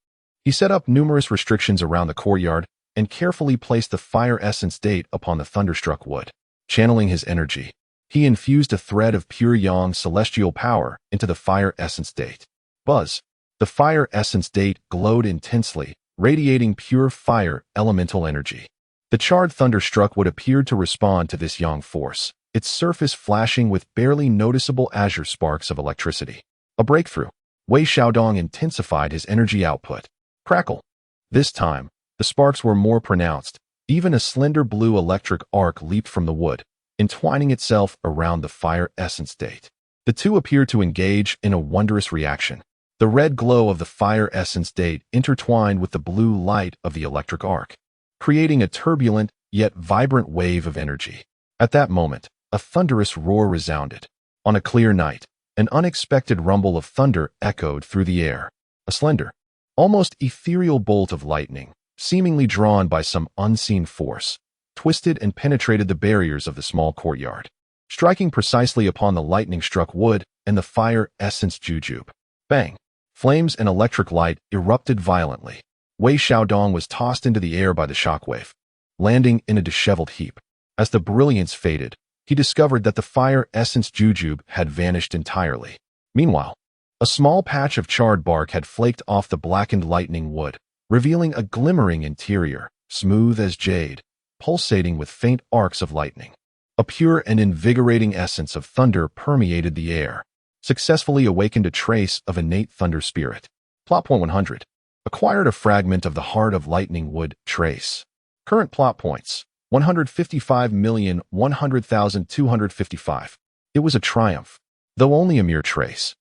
He set up numerous restrictions around the courtyard and carefully placed the fire essence date upon the thunderstruck wood. Channeling his energy, he infused a thread of pure yang celestial power into the fire essence date. Buzz. The fire essence date glowed intensely, radiating pure fire elemental energy. The charred thunderstruck wood appeared to respond to this yang force, its surface flashing with barely noticeable azure sparks of electricity. A breakthrough. Wei Xiaodong intensified his energy output. Crackle. This time, the sparks were more pronounced. Even a slender blue electric arc leaped from the wood, entwining itself around the fire essence date. The two appeared to engage in a wondrous reaction. The red glow of the fire essence date intertwined with the blue light of the electric arc, creating a turbulent yet vibrant wave of energy. At that moment, a thunderous roar resounded. On a clear night, an unexpected rumble of thunder echoed through the air. A slender, almost ethereal bolt of lightning, seemingly drawn by some unseen force, twisted and penetrated the barriers of the small courtyard, striking precisely upon the lightning-struck wood and the fire essence jujube. Bang! Flames and electric light erupted violently. Wei Xiaodong was tossed into the air by the shockwave, landing in a disheveled heap. As the brilliance faded, he discovered that the fire essence jujube had vanished entirely. Meanwhile, a small patch of charred bark had flaked off the blackened lightning wood, revealing a glimmering interior, smooth as jade, pulsating with faint arcs of lightning. A pure and invigorating essence of thunder permeated the air, successfully awakened a trace of innate thunder spirit. Plot point 100. Acquired a fragment of the Heart of Lightning Wood trace. Current plot points, 155,100,255. It was a triumph, though only a mere trace.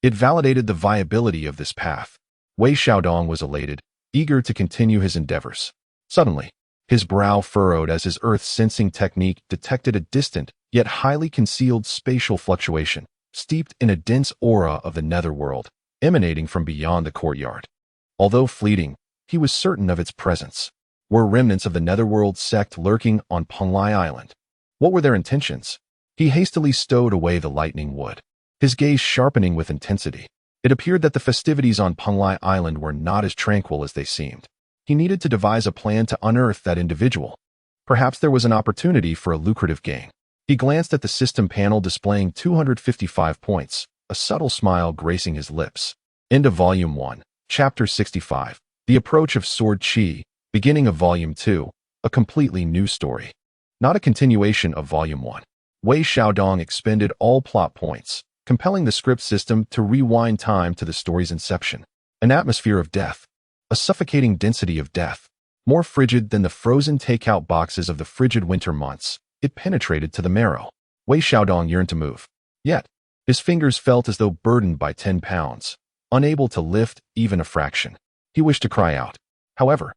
It validated the viability of this path. Wei Xiaodong was elated, eager to continue his endeavors. Suddenly, his brow furrowed as his earth-sensing technique detected a distant, yet highly concealed spatial fluctuation, steeped in a dense aura of the netherworld, emanating from beyond the courtyard. Although fleeting, he was certain of its presence. Were remnants of the netherworld sect lurking on Penglai Island? What were their intentions? He hastily stowed away the lightning wood. his gaze sharpening with intensity. It appeared that the festivities on Penglai Island were not as tranquil as they seemed. He needed to devise a plan to unearth that individual. Perhaps there was an opportunity for a lucrative gain. He glanced at the system panel displaying 255 points, a subtle smile gracing his lips. End of Volume 1, Chapter 65. The Approach of Sword Chi, beginning of Volume 2, a completely new story. Not a continuation of Volume 1. Wei Xiaodong expended all plot points, compelling the script system to rewind time to the story's inception. An atmosphere of death. A suffocating density of death. More frigid than the frozen takeout boxes of the frigid winter months, it penetrated to the marrow. Wei Xiaodong yearned to move. Yet, his fingers felt as though burdened by 10 pounds, unable to lift even a fraction. He wished to cry out. However,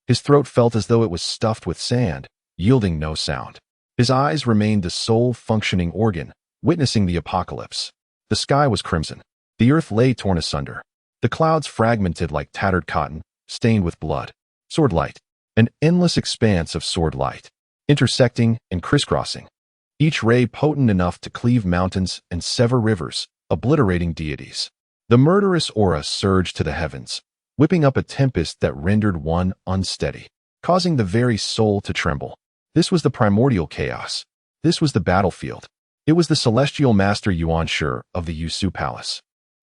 his throat felt as though it was stuffed with sand, yielding no sound. His eyes remained the sole functioning organ, witnessing the apocalypse. The sky was crimson. The earth lay torn asunder. The clouds fragmented like tattered cotton, stained with blood. Sword light. An endless expanse of sword light, intersecting and crisscrossing. Each ray potent enough to cleave mountains and sever rivers, obliterating deities. The murderous aura surged to the heavens, whipping up a tempest that rendered one unsteady, causing the very soul to tremble. This was the primordial chaos. This was the battlefield. It was the celestial master Yuan Shi of the Yusu Palace,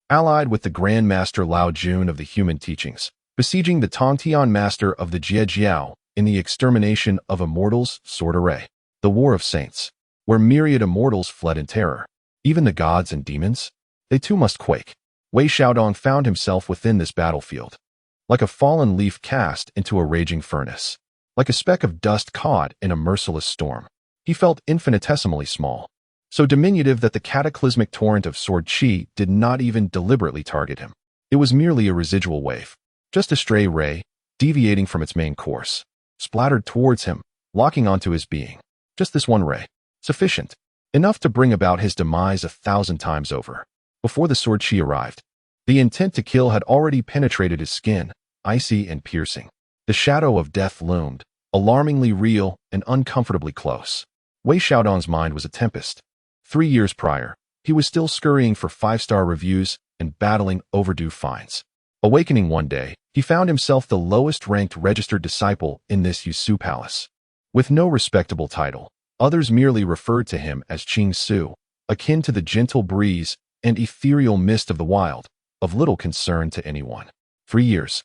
allied with the Grand Master Lao Jun of the human teachings, besieging the Tongtian master of the Jiejiao in the extermination of immortals' sword array. The War of Saints, where myriad immortals fled in terror. Even the gods and demons, they too must quake. Wei Xiaodong found himself within this battlefield, like a fallen leaf cast into a raging furnace, like a speck of dust caught in a merciless storm. He felt infinitesimally small, so diminutive that the cataclysmic torrent of sword chi did not even deliberately target him. It was merely a residual wave, just a stray ray, deviating from its main course, splattered towards him, locking onto his being. Just this one ray, sufficient, enough to bring about his demise 1,000 times over. Before the sword chi arrived, the intent to kill had already penetrated his skin, icy and piercing. The shadow of death loomed, alarmingly real and uncomfortably close. Wei Xiaodong's mind was a tempest. 3 years prior, he was still scurrying for 5-star reviews and battling overdue fines. Awakening one day, he found himself the lowest-ranked registered disciple in this Yusu Palace. With no respectable title, others merely referred to him as Qing Su, akin to the gentle breeze and ethereal mist of the wild, of little concern to anyone. 3 years.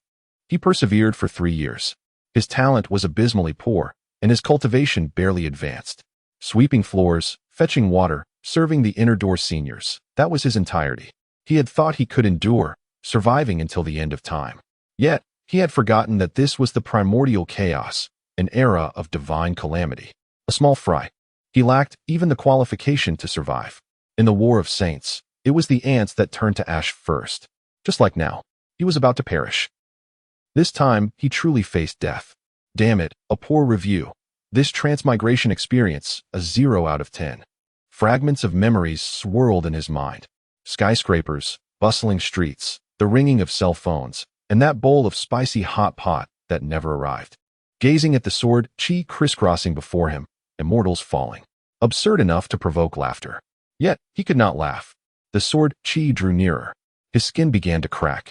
He persevered for 3 years. His talent was abysmally poor, and his cultivation barely advanced. Sweeping floors, fetching water, serving the inner door seniors, that was his entirety. He had thought he could endure, surviving until the end of time. Yet, he had forgotten that this was the primordial chaos, an era of divine calamity. A small fry. He lacked even the qualification to survive. In the War of Saints, it was the ants that turned to ash first. Just like now, he was about to perish. This time, he truly faced death. Damn it, a poor review. This transmigration experience, a 0 out of 10. Fragments of memories swirled in his mind. Skyscrapers, bustling streets, the ringing of cell phones, and that bowl of spicy hot pot that never arrived. Gazing at the sword chi crisscrossing before him, immortals falling. Absurd enough to provoke laughter. Yet, he could not laugh. The sword chi drew nearer. His skin began to crack.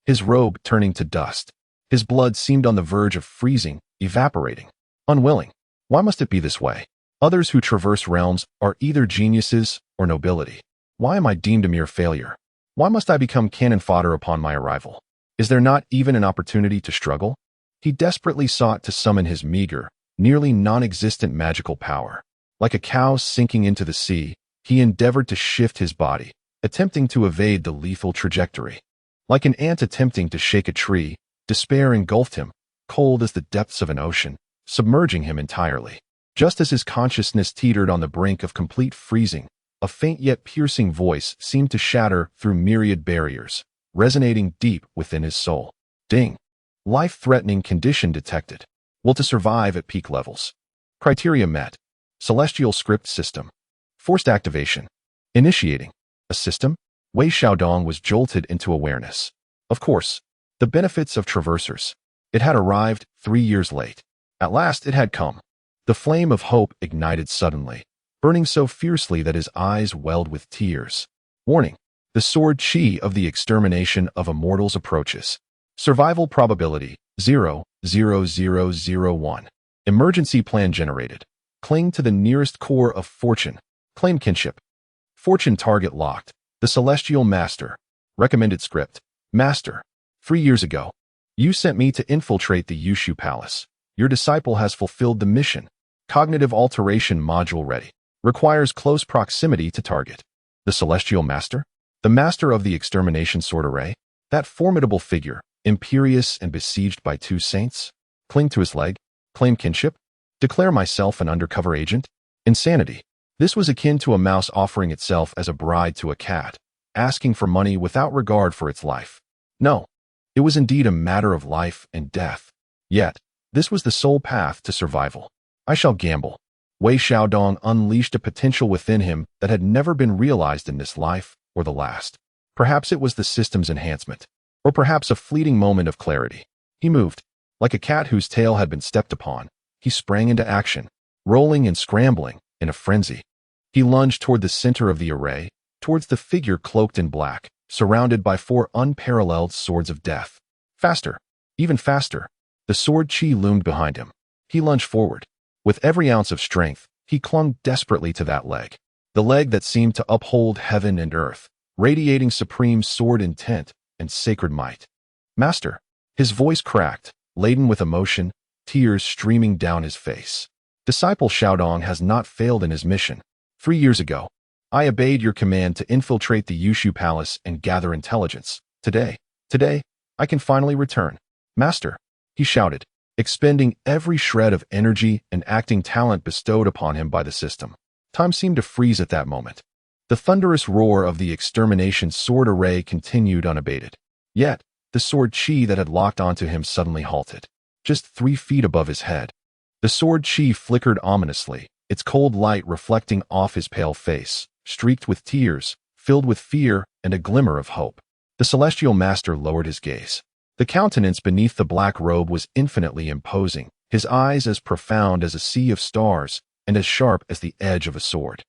His robe turning to dust. His blood seemed on the verge of freezing, evaporating. Unwilling. Why must it be this way? Others who traverse realms are either geniuses or nobility. Why am I deemed a mere failure? Why must I become cannon fodder upon my arrival? Is there not even an opportunity to struggle? He desperately sought to summon his meager, nearly non-existent magical power. Like a cow sinking into the sea, he endeavored to shift his body, attempting to evade the lethal trajectory. Like an ant attempting to shake a tree, despair engulfed him, cold as the depths of an ocean, submerging him entirely. Just as his consciousness teetered on the brink of complete freezing, a faint yet piercing voice seemed to shatter through myriad barriers, resonating deep within his soul. Ding. Life-threatening condition detected. Will to survive at peak levels. Criteria met. Celestial script system. Forced activation. Initiating. A system? Wei Xiaodong was jolted into awareness. Of course, the benefits of traversers. It had arrived 3 years late. At last it had come. The flame of hope ignited suddenly, burning so fiercely that his eyes welled with tears. Warning. The sword chi of the extermination of immortals approaches. Survival probability 0.0001. Emergency plan generated. Cling to the nearest core of fortune. Claim kinship. Fortune target locked. The Celestial Master. Recommended script. Master. 3 years ago, you sent me to infiltrate the Yushu Palace. Your disciple has fulfilled the mission. Cognitive alteration module ready. Requires close proximity to target. The Celestial Master? The master of the extermination sword array? That formidable figure, imperious and besieged by 2 saints? Cling to his leg? Claim kinship? Declare myself an undercover agent? Insanity. This was akin to a mouse offering itself as a bride to a cat, asking for money without regard for its life. No, it was indeed a matter of life and death. Yet, this was the sole path to survival. I shall gamble. Wei Xiaodong unleashed a potential within him that had never been realized in this life or the last. Perhaps it was the system's enhancement, or perhaps a fleeting moment of clarity. He moved. Like a cat whose tail had been stepped upon, he sprang into action, rolling and scrambling in a frenzy. He lunged toward the center of the array, towards the figure cloaked in black, surrounded by 4 unparalleled swords of death. Faster, even faster. The sword chi loomed behind him. He lunged forward. With every ounce of strength, he clung desperately to that leg. The leg that seemed to uphold heaven and earth, radiating supreme sword intent and sacred might. Master. His voice cracked, laden with emotion, tears streaming down his face. Disciple Xiaodong has not failed in his mission. 3 years ago, I obeyed your command to infiltrate the Yushu Palace and gather intelligence. Today, I can finally return. Master, he shouted, expending every shred of energy and acting talent bestowed upon him by the system. Time seemed to freeze at that moment. The thunderous roar of the extermination sword array continued unabated. Yet, the sword chi that had locked onto him suddenly halted, just 3 feet above his head. The sword chi flickered ominously, its cold light reflecting off his pale face, streaked with tears, filled with fear and a glimmer of hope. The Celestial Master lowered his gaze. The countenance beneath the black robe was infinitely imposing, his eyes as profound as a sea of stars and as sharp as the edge of a sword.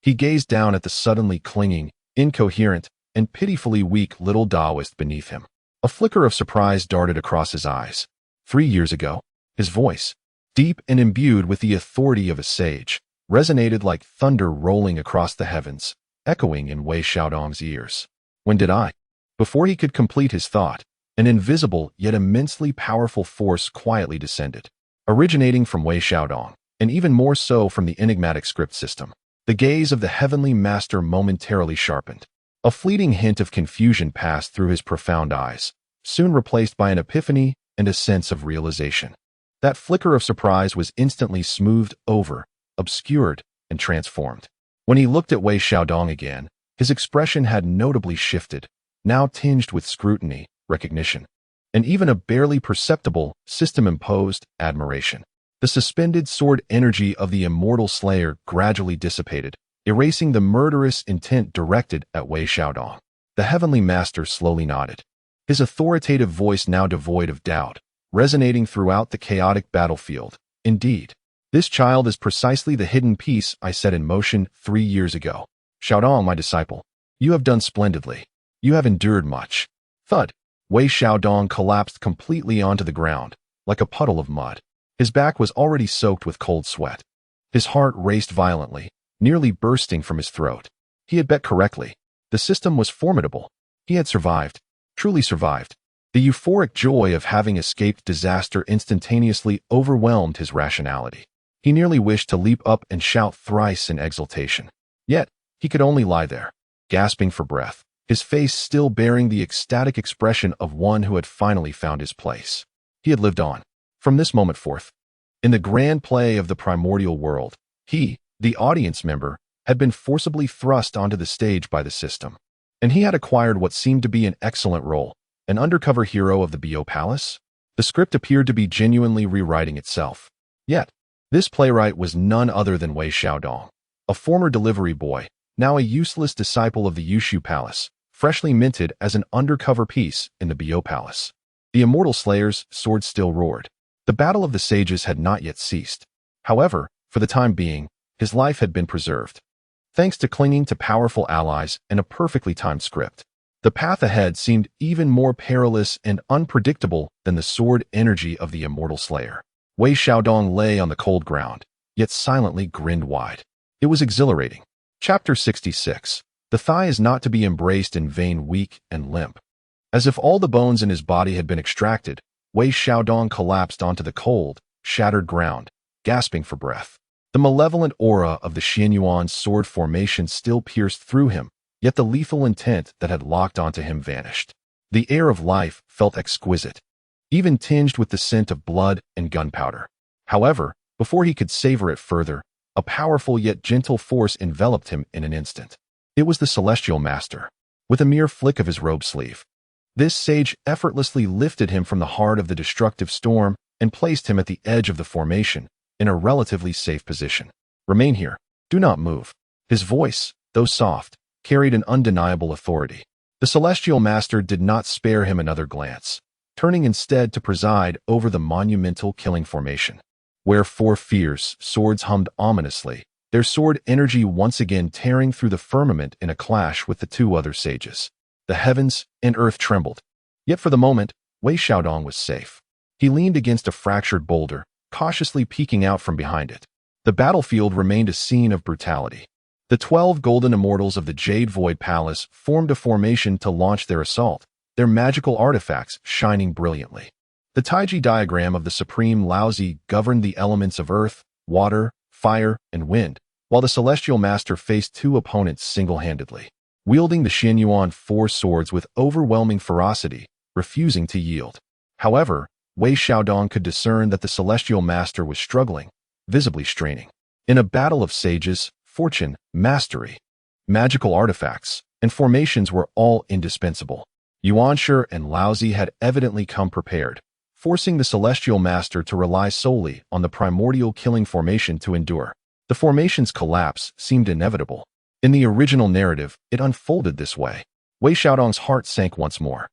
He gazed down at the suddenly clinging, incoherent, and pitifully weak little Taoist beneath him. A flicker of surprise darted across his eyes. 3 years ago, his voice, deep and imbued with the authority of a sage, resonated like thunder rolling across the heavens, echoing in Wei Xiaodong's ears. When did I? Before he could complete his thought, an invisible yet immensely powerful force quietly descended, originating from Wei Xiaodong, and even more so from the enigmatic script system. The gaze of the heavenly master momentarily sharpened. A fleeting hint of confusion passed through his profound eyes, soon replaced by an epiphany and a sense of realization. That flicker of surprise was instantly smoothed over, obscured, and transformed. When he looked at Wei Xiaodong again, his expression had notably shifted, now tinged with scrutiny, recognition, and even a barely perceptible, system-imposed admiration. The suspended sword energy of the immortal slayer gradually dissipated, erasing the murderous intent directed at Wei Xiaodong. The heavenly master slowly nodded, his authoritative voice now devoid of doubt, resonating throughout the chaotic battlefield. Indeed, this child is precisely the hidden piece I set in motion 3 years ago. Xiaodong, my disciple, you have done splendidly. You have endured much. Thud. Wei Xiaodong collapsed completely onto the ground, like a puddle of mud. His back was already soaked with cold sweat. His heart raced violently, nearly bursting from his throat. He had bet correctly. The system was formidable. He had survived, truly survived. The euphoric joy of having escaped disaster instantaneously overwhelmed his rationality. He nearly wished to leap up and shout thrice in exultation. Yet, he could only lie there, gasping for breath, his face still bearing the ecstatic expression of one who had finally found his place. He had lived on. From this moment forth, in the grand play of the primordial world, he, the audience member, had been forcibly thrust onto the stage by the system, and he had acquired what seemed to be an excellent role, an undercover hero of the Bio Palace. The script appeared to be genuinely rewriting itself. Yet, this playwright was none other than Wei Xiaodong, a former delivery boy, now a useless disciple of the Yushu Palace, freshly minted as an undercover piece in the Bio Palace. The immortal slayer's sword still roared. The battle of the sages had not yet ceased. However, for the time being, his life had been preserved. thanks to clinging to powerful allies and a perfectly timed script. The path ahead seemed even more perilous and unpredictable than the sword energy of the immortal slayer. Wei Xiaodong lay on the cold ground, yet silently grinned wide. It was exhilarating. Chapter 66. The thigh is not to be embraced in vain, weak and limp. As if all the bones in his body had been extracted, Wei Xiaodong collapsed onto the cold, shattered ground, gasping for breath. The malevolent aura of the Xianyuan sword formation still pierced through him, yet the lethal intent that had locked onto him vanished. The air of life felt exquisite, even tinged with the scent of blood and gunpowder. However, before he could savor it further, a powerful yet gentle force enveloped him in an instant. It was the Celestial Master. With a mere flick of his robe sleeve, this sage effortlessly lifted him from the heart of the destructive storm and placed him at the edge of the formation, in a relatively safe position. Remain here. Do not move. His voice, though soft, carried an undeniable authority. The Celestial Master did not spare him another glance, turning instead to preside over the monumental killing formation. Where four fierce swords hummed ominously, their sword energy once again tearing through the firmament in a clash with the two other sages. The heavens and earth trembled. Yet for the moment, Wei Xiaodong was safe. He leaned against a fractured boulder, cautiously peeking out from behind it. The battlefield remained a scene of brutality. The 12 golden immortals of the Jade Void Palace formed a formation to launch their assault, their magical artifacts shining brilliantly. The Taiji diagram of the Supreme Laozi governed the elements of earth, water, fire, and wind, while the Celestial Master faced two opponents single-handedly, wielding the Xianyuan four swords with overwhelming ferocity, refusing to yield. However, Wei Xiaodong could discern that the Celestial Master was struggling, visibly straining. In a battle of sages, fortune, mastery, magical artifacts, and formations were all indispensable. Yuanshi and Laozi had evidently come prepared, forcing the Celestial Master to rely solely on the primordial killing formation to endure. The formation's collapse seemed inevitable. In the original narrative, it unfolded this way. Wei Xiaodong's heart sank once more.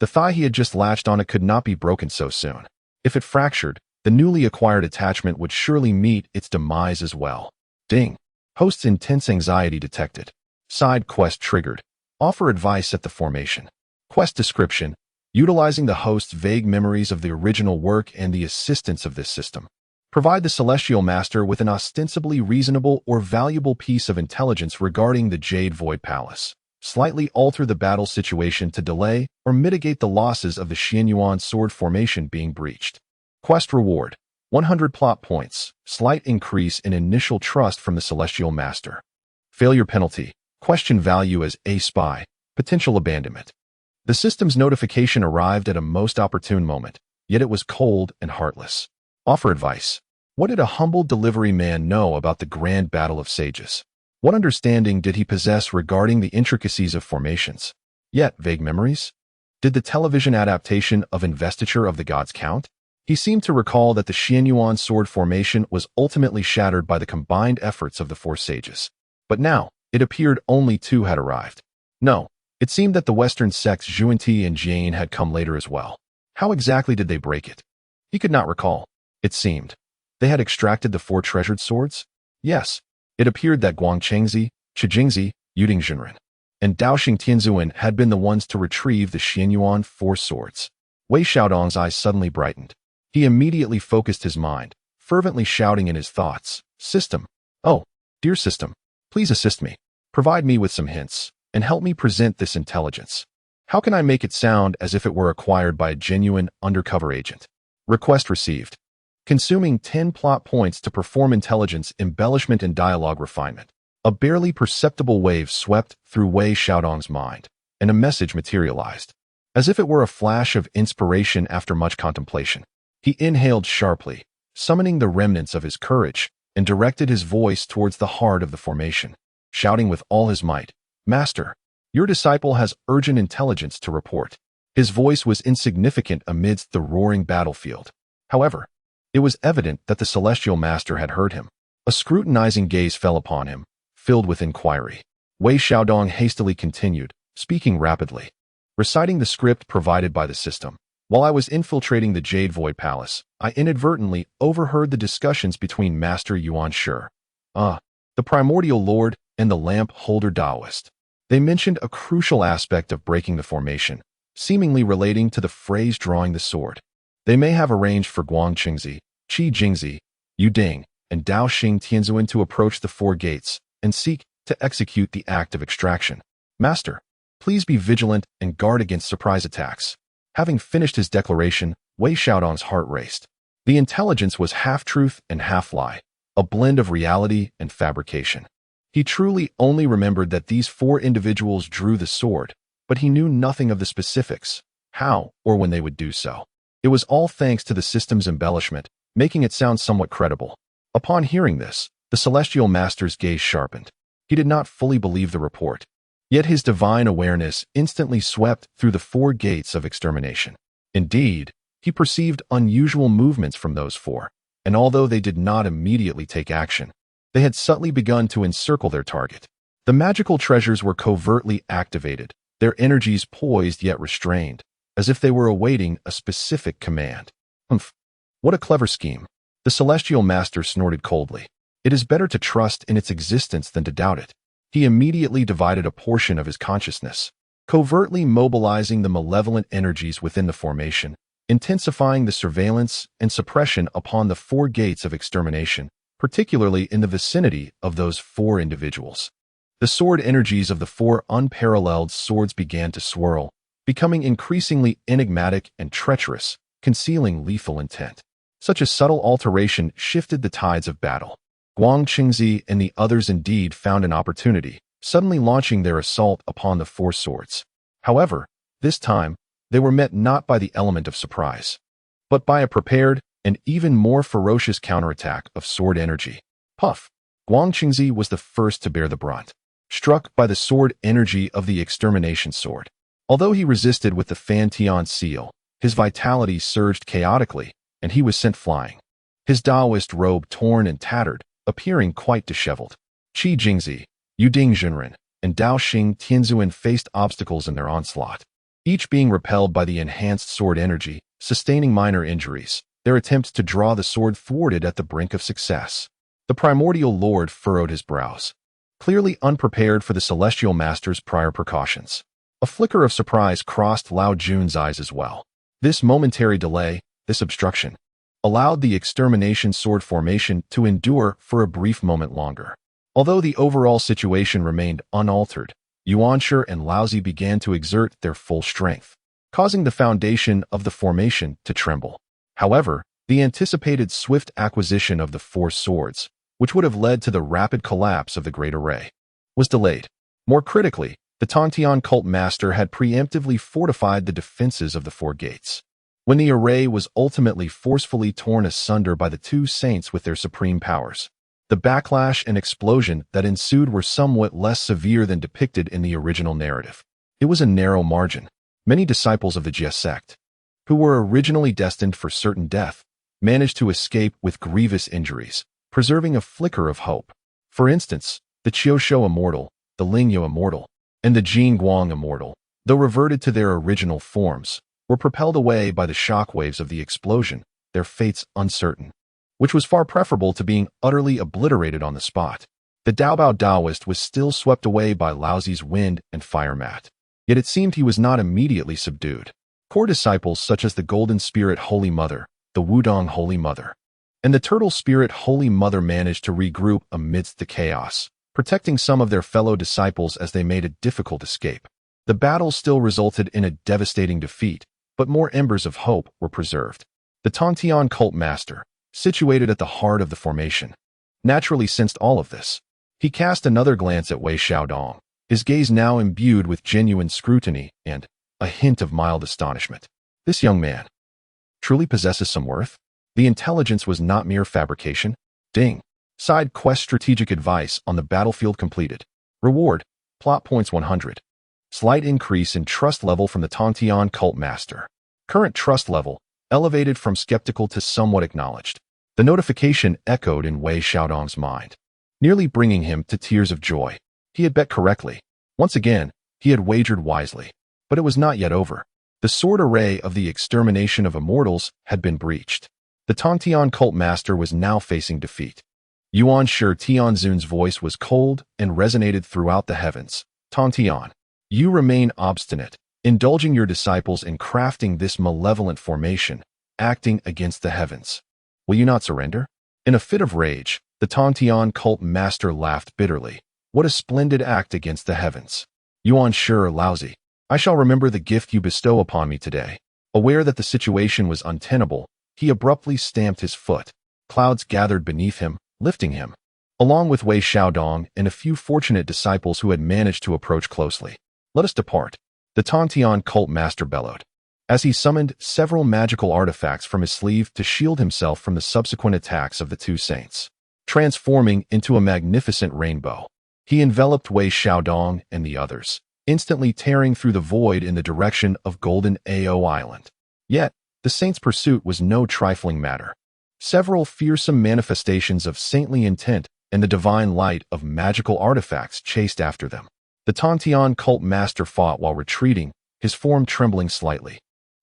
The thigh he had just latched on it could not be broken so soon. If it fractured, the newly acquired attachment would surely meet its demise as well. Ding. Host's intense anxiety detected. Side quest triggered. Offer advice at the formation. Quest description. Utilizing the host's vague memories of the original work and the assistance of this system. Provide the Celestial Master with an ostensibly reasonable or valuable piece of intelligence regarding the Jade Void Palace. Slightly alter the battle situation to delay or mitigate the losses of the Xianyuan sword formation being breached. Quest reward. 100 plot points. Slight increase in initial trust from the Celestial Master. Failure penalty. Question value as a spy. Potential abandonment. The system's notification arrived at a most opportune moment, yet it was cold and heartless. Offer advice. What did a humble delivery man know about the grand battle of sages? What understanding did he possess regarding the intricacies of formations? Yet vague memories? Did the television adaptation of Investiture of the Gods count? He seemed to recall that the Xianyuan sword formation was ultimately shattered by the combined efforts of the four sages. But now, it appeared only two had arrived. No, it seemed that the Western sects Zhuanti and Jian had come later as well. How exactly did they break it? He could not recall. It seemed. They had extracted the four treasured swords? Yes. It appeared that Guangchengzi, Chijingzi, Yudingzhenren, and Daoxing Tianzuan had been the ones to retrieve the Xianyuan four swords. Wei Xiaodong's eyes suddenly brightened. He immediately focused his mind, fervently shouting in his thoughts, "System! Oh, dear system, please assist me. Provide me with some hints, and help me present this intelligence. How can I make it sound as if it were acquired by a genuine undercover agent?" Request received. Consuming 10 plot points to perform intelligence embellishment and dialogue refinement. A barely perceptible wave swept through Wei Xiaodong's mind, and a message materialized. As if it were a flash of inspiration after much contemplation, he inhaled sharply, summoning the remnants of his courage, and directed his voice towards the heart of the formation, shouting with all his might, "Master, your disciple has urgent intelligence to report." His voice was insignificant amidst the roaring battlefield. However, it was evident that the Celestial Master had heard him. A scrutinizing gaze fell upon him, filled with inquiry. Wei Xiaodong hastily continued, speaking rapidly, reciting the script provided by the system. While I was infiltrating the Jade Void Palace, I inadvertently overheard the discussions between Master Yuanshi, the Primordial Lord, and the lamp holder Taoist. They mentioned a crucial aspect of breaking the formation, seemingly relating to the phrase drawing the sword. They may have arranged for Guang Qingzi, Qi Jingzi, Yu Ding, and Dao Xing Tianzuan to approach the four gates and seek to execute the act of extraction. Master, please be vigilant and guard against surprise attacks. Having finished his declaration, Wei Xiaodong's heart raced. The intelligence was half-truth and half-lie, a blend of reality and fabrication. He truly only remembered that these four individuals drew the sword, but he knew nothing of the specifics, how or when they would do so. It was all thanks to the system's embellishment, making it sound somewhat credible. Upon hearing this, the Celestial Master's gaze sharpened. He did not fully believe the report. Yet his divine awareness instantly swept through the four gates of extermination. Indeed, he perceived unusual movements from those four, and although they did not immediately take action, they had subtly begun to encircle their target. The magical treasures were covertly activated, their energies poised yet restrained, as if they were awaiting a specific command. Humph! What a clever scheme! The Celestial Master snorted coldly. It is better to trust in its existence than to doubt it. He immediately divided a portion of his consciousness, covertly mobilizing the malevolent energies within the formation, intensifying the surveillance and suppression upon the four gates of extermination, particularly in the vicinity of those four individuals. The sword energies of the four unparalleled swords began to swirl, becoming increasingly enigmatic and treacherous, concealing lethal intent. Such a subtle alteration shifted the tides of battle. Guang Qingzi and the others indeed found an opportunity, suddenly launching their assault upon the four swords. However, this time, they were met not by the element of surprise, but by a prepared and even more ferocious counterattack of sword energy. Puff! Guang Qingzi was the first to bear the brunt, struck by the sword energy of the extermination sword. Although he resisted with the Fan Tian seal, his vitality surged chaotically, and he was sent flying. His Taoist robe torn and tattered, appearing quite disheveled. Qi Jingzi, Yuding Junren, and Dao Xing Tianzuan faced obstacles in their onslaught, each being repelled by the enhanced sword energy, sustaining minor injuries, their attempts to draw the sword thwarted at the brink of success. The primordial lord furrowed his brows, clearly unprepared for the Celestial Master's prior precautions. A flicker of surprise crossed Lao Jun's eyes as well. This momentary delay, this obstruction, allowed the extermination sword formation to endure for a brief moment longer. Although the overall situation remained unaltered, Yuanshi and Laozi began to exert their full strength, causing the foundation of the formation to tremble. However, the anticipated swift acquisition of the four swords, which would have led to the rapid collapse of the Great Array, was delayed. More critically, the Tongtian cult master had preemptively fortified the defenses of the four gates. When the array was ultimately forcefully torn asunder by the two saints with their supreme powers, the backlash and explosion that ensued were somewhat less severe than depicted in the original narrative. It was a narrow margin. Many disciples of the Jia sect, who were originally destined for certain death, managed to escape with grievous injuries, preserving a flicker of hope. For instance, the Qiushou immortal, the Lingyu immortal, and the Jin Guang immortal, though reverted to their original forms, were propelled away by the shockwaves of the explosion, their fates uncertain, which was far preferable to being utterly obliterated on the spot. The Daobao Taoist was still swept away by Laozi's wind and fire mat, yet it seemed he was not immediately subdued. Core disciples such as the Golden Spirit Holy Mother, the Wudong Holy Mother, and the Turtle Spirit Holy Mother managed to regroup amidst the chaos, protecting some of their fellow disciples as they made a difficult escape. The battle still resulted in a devastating defeat, but more embers of hope were preserved. The Tongtian cult master, situated at the heart of the formation, naturally sensed all of this. He cast another glance at Wei Xiaodong, his gaze now imbued with genuine scrutiny and a hint of mild astonishment. This young man truly possesses some worth? The intelligence was not mere fabrication. Ding. Side quest strategic advice on the battlefield completed. Reward, plot points 100. Slight increase in trust level from the Tongtian cult master. Current trust level, elevated from skeptical to somewhat acknowledged. The notification echoed in Wei Xiaodong's mind, nearly bringing him to tears of joy. He had bet correctly. Once again, he had wagered wisely. But it was not yet over. The sword array of the extermination of immortals had been breached. The Tongtian cult master was now facing defeat. Yuan Shi Tianzun's voice was cold and resonated throughout the heavens. Tong Tian, you remain obstinate, indulging your disciples in crafting this malevolent formation, acting against the heavens. Will you not surrender? In a fit of rage, the Tong Tian cult master laughed bitterly. What a splendid act against the heavens. Yuan Shi Laozi, I shall remember the gift you bestow upon me today. Aware that the situation was untenable, he abruptly stamped his foot. Clouds gathered beneath him, lifting him, along with Wei Xiaodong and a few fortunate disciples who had managed to approach closely. Let us depart, the Tong Tian cult master bellowed, as he summoned several magical artifacts from his sleeve to shield himself from the subsequent attacks of the two saints. Transforming into a magnificent rainbow, he enveloped Wei Xiaodong and the others, instantly tearing through the void in the direction of Golden Ao Island. Yet, the saints' pursuit was no trifling matter. Several fearsome manifestations of saintly intent and the divine light of magical artifacts chased after them. The Tong Tian cult master fought while retreating, his form trembling slightly,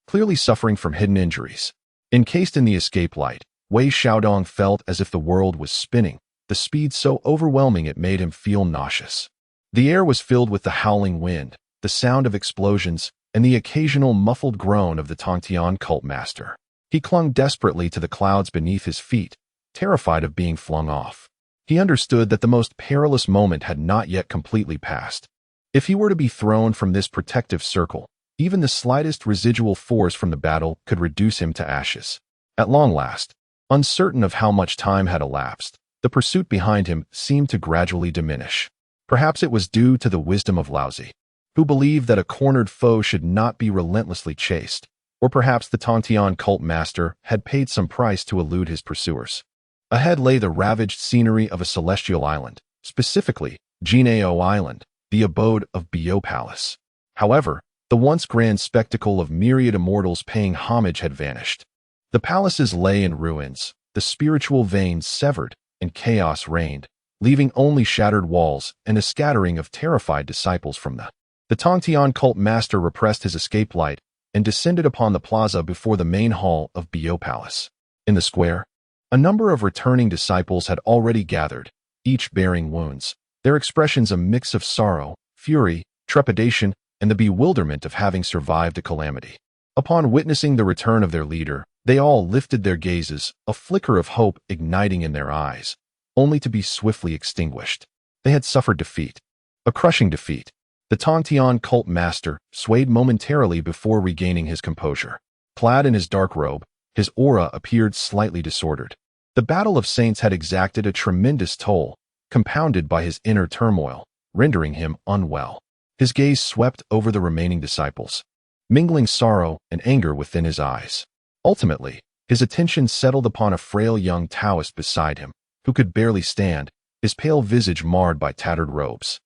clearly suffering from hidden injuries. Encased in the escape light, Wei Xiaodong felt as if the world was spinning, the speed so overwhelming it made him feel nauseous. The air was filled with the howling wind, the sound of explosions, and the occasional muffled groan of the Tong Tian cult master. He clung desperately to the clouds beneath his feet, terrified of being flung off. He understood that the most perilous moment had not yet completely passed. If he were to be thrown from this protective circle, even the slightest residual force from the battle could reduce him to ashes. At long last, uncertain of how much time had elapsed, the pursuit behind him seemed to gradually diminish. Perhaps it was due to the wisdom of Laozi, who believed that a cornered foe should not be relentlessly chased, or perhaps the Tong Tian cult master had paid some price to elude his pursuers. Ahead lay the ravaged scenery of a celestial island, specifically Jinao Island, the abode of Bio Palace. However, the once grand spectacle of myriad immortals paying homage had vanished. The palaces lay in ruins, the spiritual veins severed, and chaos reigned, leaving only shattered walls and a scattering of terrified disciples from them. The Tong Tian cult master repressed his escape light and descended upon the plaza before the main hall of Bio Palace. In the square, a number of returning disciples had already gathered, each bearing wounds, their expressions a mix of sorrow, fury, trepidation, and the bewilderment of having survived a calamity. Upon witnessing the return of their leader, they all lifted their gazes, a flicker of hope igniting in their eyes, only to be swiftly extinguished. They had suffered defeat, a crushing defeat. The Tong Tian cult master swayed momentarily before regaining his composure. Clad in his dark robe, his aura appeared slightly disordered. The battle of saints had exacted a tremendous toll, compounded by his inner turmoil, rendering him unwell. His gaze swept over the remaining disciples, mingling sorrow and anger within his eyes. Ultimately, his attention settled upon a frail young Taoist beside him, who could barely stand, his pale visage marred by tattered robes.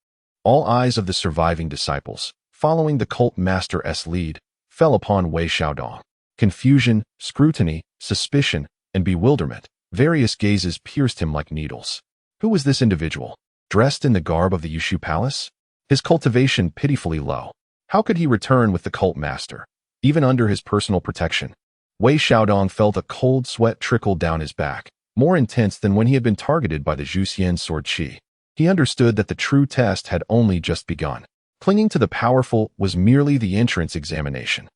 All eyes of the surviving disciples, following the cult master's lead, fell upon Wei Xiaodong. Confusion, scrutiny, suspicion, and bewilderment, various gazes pierced him like needles. Who was this individual, dressed in the garb of the Yushu Palace? His cultivation pitifully low. How could he return with the cult master, even under his personal protection? Wei Xiaodong felt a cold sweat trickle down his back, more intense than when he had been targeted by the Zhuxian sword Qi. He understood that the true test had only just begun. Clinging to the powerful was merely the entrance examination.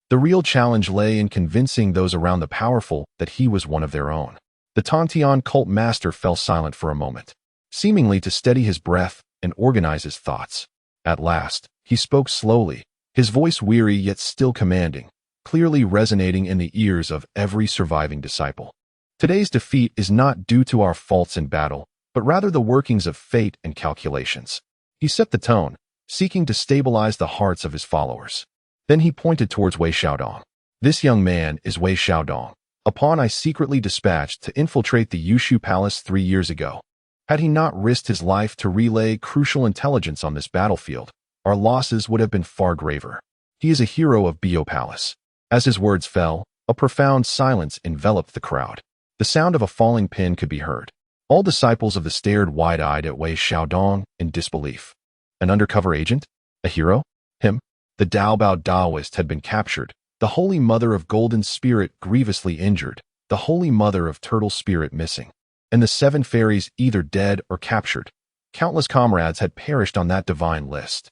The real challenge lay in convincing those around the powerful that he was one of their own. The Tong Tian cult master fell silent for a moment, seemingly to steady his breath and organize his thoughts. At last, he spoke slowly, his voice weary yet still commanding, clearly resonating in the ears of every surviving disciple. Today's defeat is not due to our faults in battle, but rather the workings of fate and calculations. He set the tone, seeking to stabilize the hearts of his followers. Then he pointed towards Wei Xiaodong. This young man is Wei Xiaodong, a pawn I secretly dispatched to infiltrate the Yushu Palace 3 years ago. Had he not risked his life to relay crucial intelligence on this battlefield, our losses would have been far graver. He is a hero of Bio Palace. As his words fell, a profound silence enveloped the crowd. The sound of a falling pin could be heard. All disciples of the stared wide-eyed at Wei Xiaodong in disbelief. An undercover agent? A hero? Him? The Daobao Taoist had been captured, the Holy Mother of Golden Spirit grievously injured, the Holy Mother of Turtle Spirit missing. and the 7 fairies either dead or captured. Countless comrades had perished on that divine list.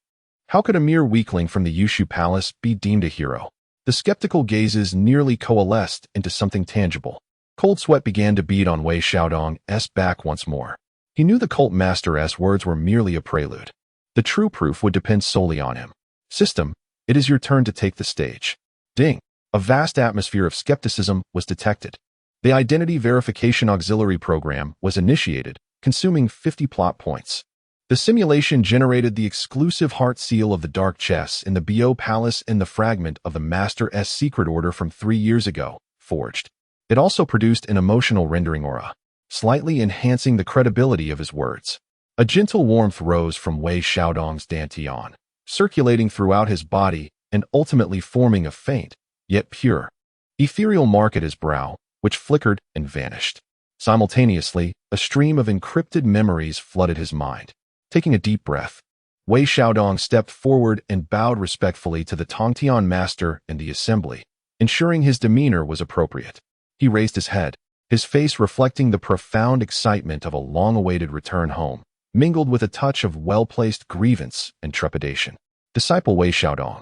How could a mere weakling from the Yushu Palace be deemed a hero? The skeptical gazes nearly coalesced into something tangible. Cold sweat began to bead on Wei Xiaodong's back once more. He knew the cult master's words were merely a prelude. The true proof would depend solely on him. System, it is your turn to take the stage. Ding! A vast atmosphere of skepticism was detected. The Identity Verification Auxiliary Program was initiated, consuming 50 plot points. The simulation generated the exclusive heart seal of the Dark Chess in the Bo Palace and the fragment of the Master's secret order from 3 years ago, forged. It also produced an emotional rendering aura, slightly enhancing the credibility of his words. A gentle warmth rose from Wei Xiaodong's dantian, circulating throughout his body and ultimately forming a faint, yet pure, ethereal mark at his brow, which flickered and vanished. Simultaneously, a stream of encrypted memories flooded his mind. Taking a deep breath, Wei Xiaodong stepped forward and bowed respectfully to the Tongtian master and the assembly, ensuring his demeanor was appropriate. He raised his head, his face reflecting the profound excitement of a long-awaited return home, mingled with a touch of well-placed grievance and trepidation. Disciple Wei Xiaodong,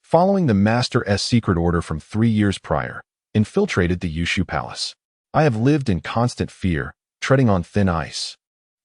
following the Master's secret order from 3 years prior, infiltrated the Yushu Palace. I have lived in constant fear, treading on thin ice,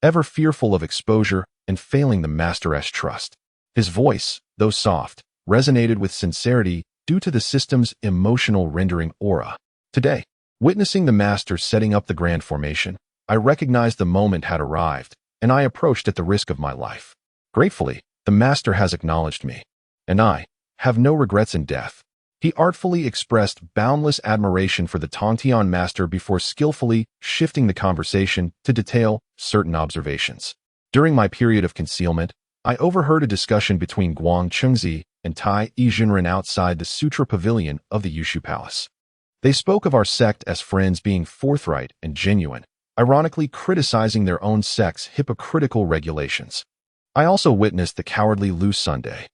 ever fearful of exposure and failing the Master's trust. His voice, though soft, resonated with sincerity due to the system's emotional rendering aura. Today, witnessing the Master setting up the grand formation, I recognized the moment had arrived, and I approached at the risk of my life. Gratefully, the Master has acknowledged me, and I have no regrets in death. He artfully expressed boundless admiration for the Tongtian master before skillfully shifting the conversation to detail certain observations. During my period of concealment, I overheard a discussion between Guang Chengzi and Tai Yijunren outside the Sutra Pavilion of the Yushu Palace. They spoke of our sect as friends being forthright and genuine, ironically criticizing their own sect's hypocritical regulations. I also witnessed the cowardly Lu Sunday.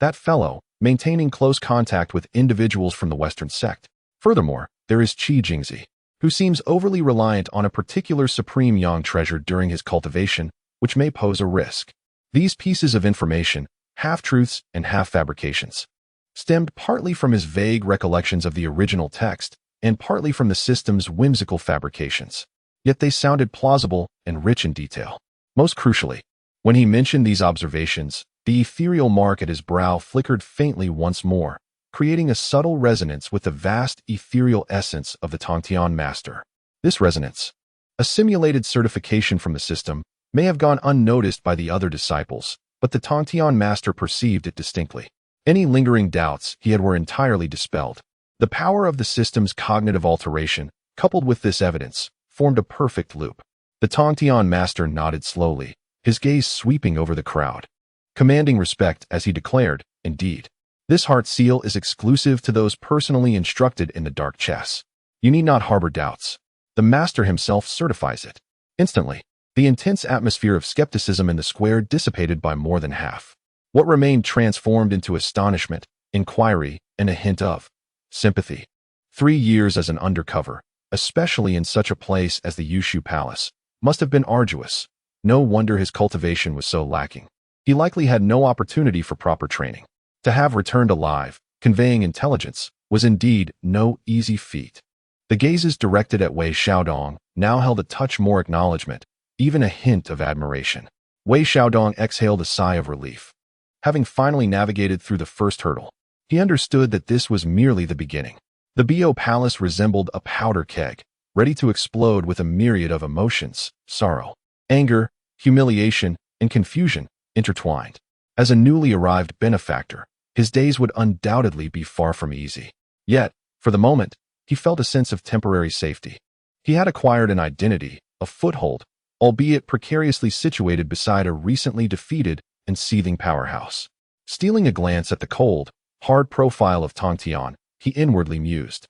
That fellow, maintaining close contact with individuals from the Western sect. Furthermore, there is Qi Jingzi, who seems overly reliant on a particular supreme yang treasure during his cultivation, which may pose a risk. These pieces of information, half-truths and half-fabrications, stemmed partly from his vague recollections of the original text and partly from the system's whimsical fabrications. Yet they sounded plausible and rich in detail. Most crucially, when he mentioned these observations, the ethereal mark at his brow flickered faintly once more, creating a subtle resonance with the vast ethereal essence of the Tongtian master. This resonance, a simulated certification from the system, may have gone unnoticed by the other disciples, but the Tongtian master perceived it distinctly. Any lingering doubts he had were entirely dispelled. The power of the system's cognitive alteration, coupled with this evidence, formed a perfect loop. The Tongtian master nodded slowly, his gaze sweeping over the crowd, commanding respect as he declared, indeed, this heart seal is exclusive to those personally instructed in the dark chess. You need not harbor doubts. The master himself certifies it. Instantly, the intense atmosphere of skepticism in the square dissipated by more than half. What remained transformed into astonishment, inquiry, and a hint of sympathy. 3 years as an undercover, especially in such a place as the Yushu Palace, must have been arduous. No wonder his cultivation was so lacking. He likely had no opportunity for proper training. To have returned alive, conveying intelligence, was indeed no easy feat. The gazes directed at Wei Xiaodong now held a touch more acknowledgement, even a hint of admiration. Wei Xiaodong exhaled a sigh of relief. Having finally navigated through the first hurdle, he understood that this was merely the beginning. The Bo Palace resembled a powder keg, ready to explode with a myriad of emotions, sorrow, anger, humiliation, and confusion intertwined. As a newly arrived benefactor, his days would undoubtedly be far from easy. Yet, for the moment, he felt a sense of temporary safety. He had acquired an identity, a foothold, albeit precariously situated beside a recently defeated and seething powerhouse. Stealing a glance at the cold, hard profile of Tongtian, he inwardly mused.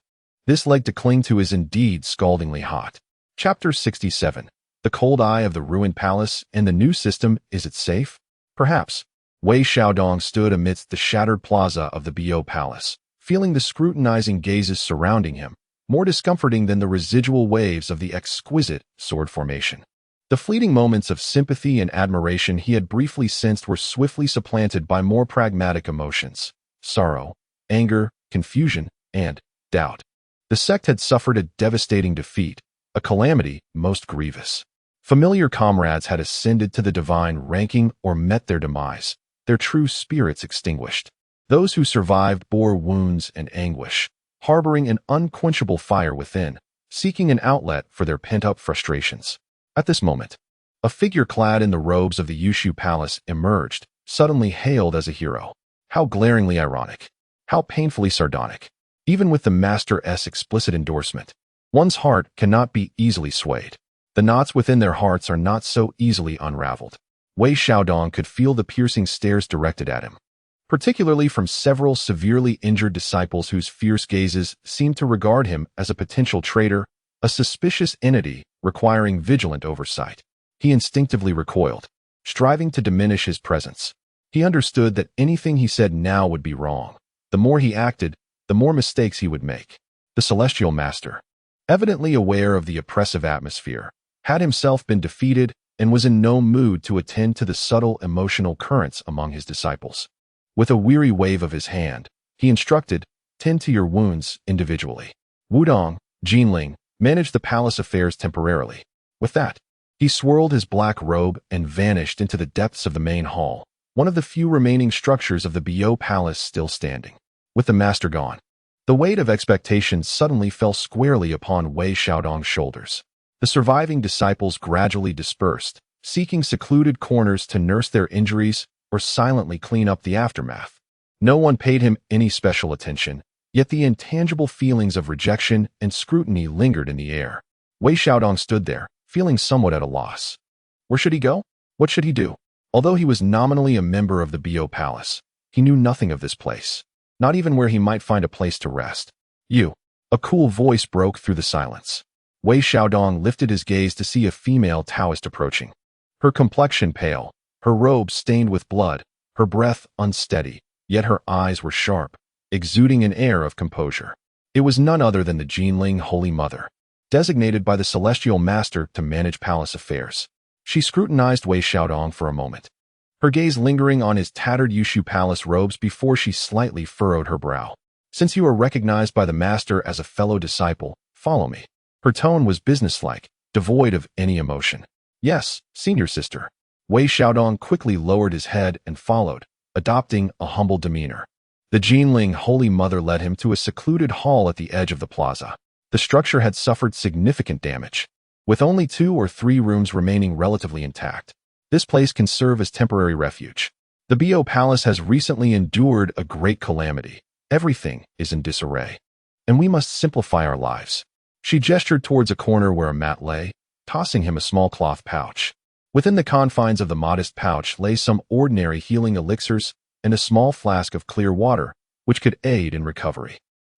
This leg to cling to is indeed scaldingly hot. Chapter 67. The cold eye of the ruined palace and the new system, is it safe? Perhaps. Wei Xiaodong stood amidst the shattered plaza of the Bo Palace, feeling the scrutinizing gazes surrounding him, more discomforting than the residual waves of the exquisite sword formation. The fleeting moments of sympathy and admiration he had briefly sensed were swiftly supplanted by more pragmatic emotions: sorrow, anger, confusion, and doubt. The sect had suffered a devastating defeat, a calamity most grievous. Familiar comrades had ascended to the divine ranking or met their demise, their true spirits extinguished. Those who survived bore wounds and anguish, harboring an unquenchable fire within, seeking an outlet for their pent-up frustrations. At this moment, a figure clad in the robes of the Yushu Palace emerged, suddenly hailed as a hero. How glaringly ironic. How painfully sardonic. Even with the Master's explicit endorsement, one's heart cannot be easily swayed. The knots within their hearts are not so easily unraveled. Wei Xiaodong could feel the piercing stares directed at him, particularly from several severely injured disciples whose fierce gazes seemed to regard him as a potential traitor, a suspicious entity requiring vigilant oversight. He instinctively recoiled, striving to diminish his presence. He understood that anything he said now would be wrong. The more he acted, the more mistakes he would make. The Celestial Master, evidently aware of the oppressive atmosphere, had himself been defeated and was in no mood to attend to the subtle emotional currents among his disciples. With a weary wave of his hand, he instructed, "Tend to your wounds individually. Wudong, Jinling, manage the palace affairs temporarily." With that, he swirled his black robe and vanished into the depths of the main hall, one of the few remaining structures of the Bio Palace still standing. With the master gone, the weight of expectations suddenly fell squarely upon Wei Xiaodong's shoulders. The surviving disciples gradually dispersed, seeking secluded corners to nurse their injuries or silently clean up the aftermath. No one paid him any special attention, yet the intangible feelings of rejection and scrutiny lingered in the air. Wei Xiaodong stood there, feeling somewhat at a loss. Where should he go? What should he do? Although he was nominally a member of the Bio Palace, he knew nothing of this place, not even where he might find a place to rest. "You." A cool voice broke through the silence. Wei Xiaodong lifted his gaze to see a female Taoist approaching. Her complexion pale, her robe stained with blood, her breath unsteady, yet her eyes were sharp, exuding an air of composure. It was none other than the Jinling Holy Mother, designated by the Celestial Master to manage palace affairs. She scrutinized Wei Xiaodong for a moment, her gaze lingering on his tattered Yushu Palace robes before she slightly furrowed her brow. "Since you are recognized by the Master as a fellow disciple, follow me." Her tone was businesslike, devoid of any emotion. "Yes, senior sister." Wei Xiaodong quickly lowered his head and followed, adopting a humble demeanor. The Jinling Holy Mother led him to a secluded hall at the edge of the plaza. The structure had suffered significant damage, with only 2 or 3 rooms remaining relatively intact. This place can serve as temporary refuge. The Bio Palace has recently endured a great calamity. Everything is in disarray, and we must simplify our lives. She gestured towards a corner where a mat lay, tossing him a small cloth pouch. Within the confines of the modest pouch lay some ordinary healing elixirs and a small flask of clear water, which could aid in recovery.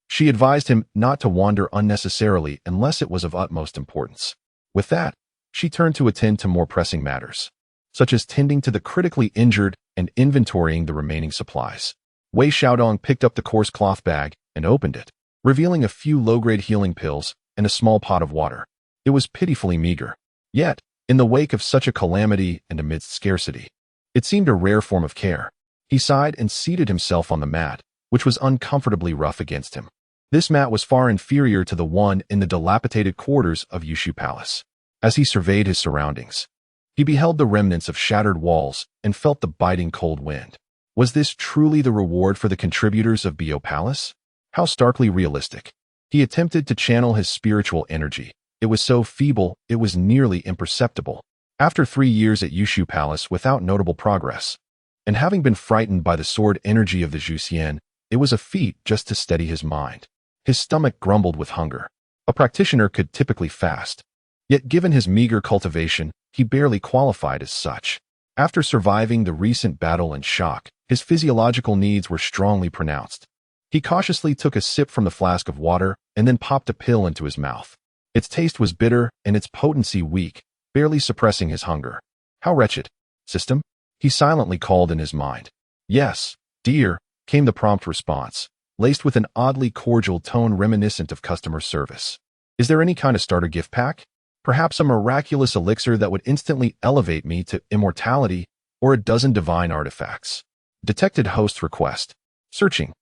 She advised him not to wander unnecessarily unless it was of utmost importance. With that, she turned to attend to more pressing matters, such as tending to the critically injured and inventorying the remaining supplies. Wei Xiaodong picked up the coarse cloth bag and opened it, revealing a few low-grade healing pills and a small pot of water. It was pitifully meager. Yet, in the wake of such a calamity and amidst scarcity, it seemed a rare form of care. He sighed and seated himself on the mat, which was uncomfortably rough against him. This mat was far inferior to the one in the dilapidated quarters of Yushu Palace. As he surveyed his surroundings, he beheld the remnants of shattered walls and felt the biting cold wind. Was this truly the reward for the contributors of Bio Palace? How starkly realistic. He attempted to channel his spiritual energy. It was so feeble, it was nearly imperceptible. After 3 years at Yushu Palace without notable progress, and having been frightened by the sword energy of the Zhuxian, it was a feat just to steady his mind. His stomach grumbled with hunger. A practitioner could typically fast, yet given his meager cultivation, he barely qualified as such. After surviving the recent battle and shock, his physiological needs were strongly pronounced. He cautiously took a sip from the flask of water and then popped a pill into his mouth. Its taste was bitter and its potency weak, barely suppressing his hunger. How wretched. "System?" he silently called in his mind. "Yes, dear," came the prompt response. laced with an oddly cordial tone reminiscent of customer service. Is there any kind of starter gift pack? Perhaps a miraculous elixir that would instantly elevate me to immortality, or a dozen divine artifacts. Detected host request. Searching.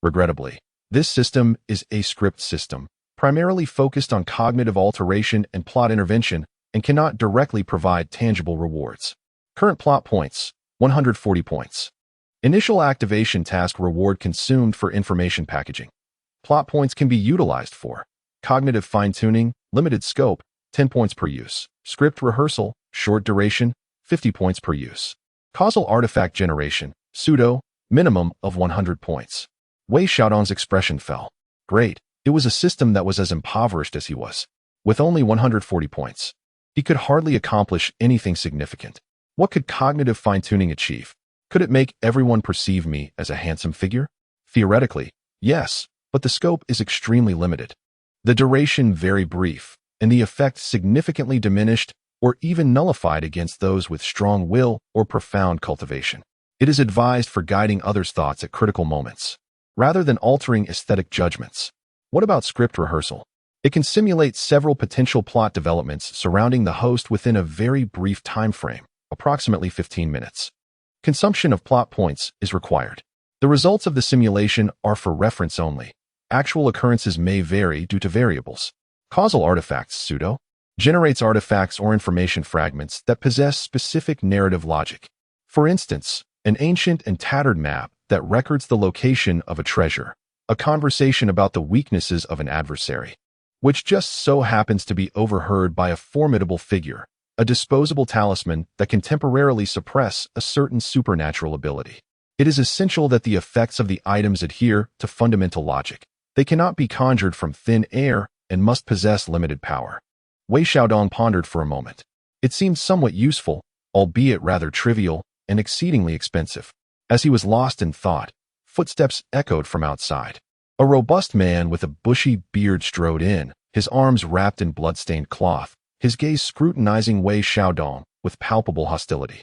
Regrettably, this system is a script system, primarily focused on cognitive alteration and plot intervention, and cannot directly provide tangible rewards. Current plot points, 140 points. Initial activation task reward consumed for information packaging. Plot points can be utilized for cognitive fine-tuning, limited scope, 10 points per use. Script rehearsal, short duration, 50 points per use. Causal artifact generation, pseudo, minimum of 100 points. Wei Xiaodong's expression fell. Great. It was a system that was as impoverished as he was. With only 140 points, he could hardly accomplish anything significant. What could cognitive fine-tuning achieve? Could it make everyone perceive me as a handsome figure? Theoretically, yes, but the scope is extremely limited. The duration very brief, and the effect significantly diminished or even nullified against those with strong will or profound cultivation. It is advised for guiding others' thoughts at critical moments, rather than altering aesthetic judgments. What about script rehearsal? It can simulate several potential plot developments surrounding the host within a very brief time frame, approximately 15 minutes. Consumption of plot points is required. The results of the simulation are for reference only. Actual occurrences may vary due to variables. Causal artifacts, pseudo, generates artifacts or information fragments that possess specific narrative logic. For instance, an ancient and tattered map that records the location of a treasure, a conversation about the weaknesses of an adversary, which just so happens to be overheard by a formidable figure, a disposable talisman that can temporarily suppress a certain supernatural ability. It is essential that the effects of the items adhere to fundamental logic. They cannot be conjured from thin air and must possess limited power. Wei Xiaodong pondered for a moment. It seemed somewhat useful, albeit rather trivial and exceedingly expensive. As he was lost in thought, footsteps echoed from outside. A robust man with a bushy beard strode in, his arms wrapped in blood-stained cloth, his gaze scrutinizing Wei Xiaodong with palpable hostility.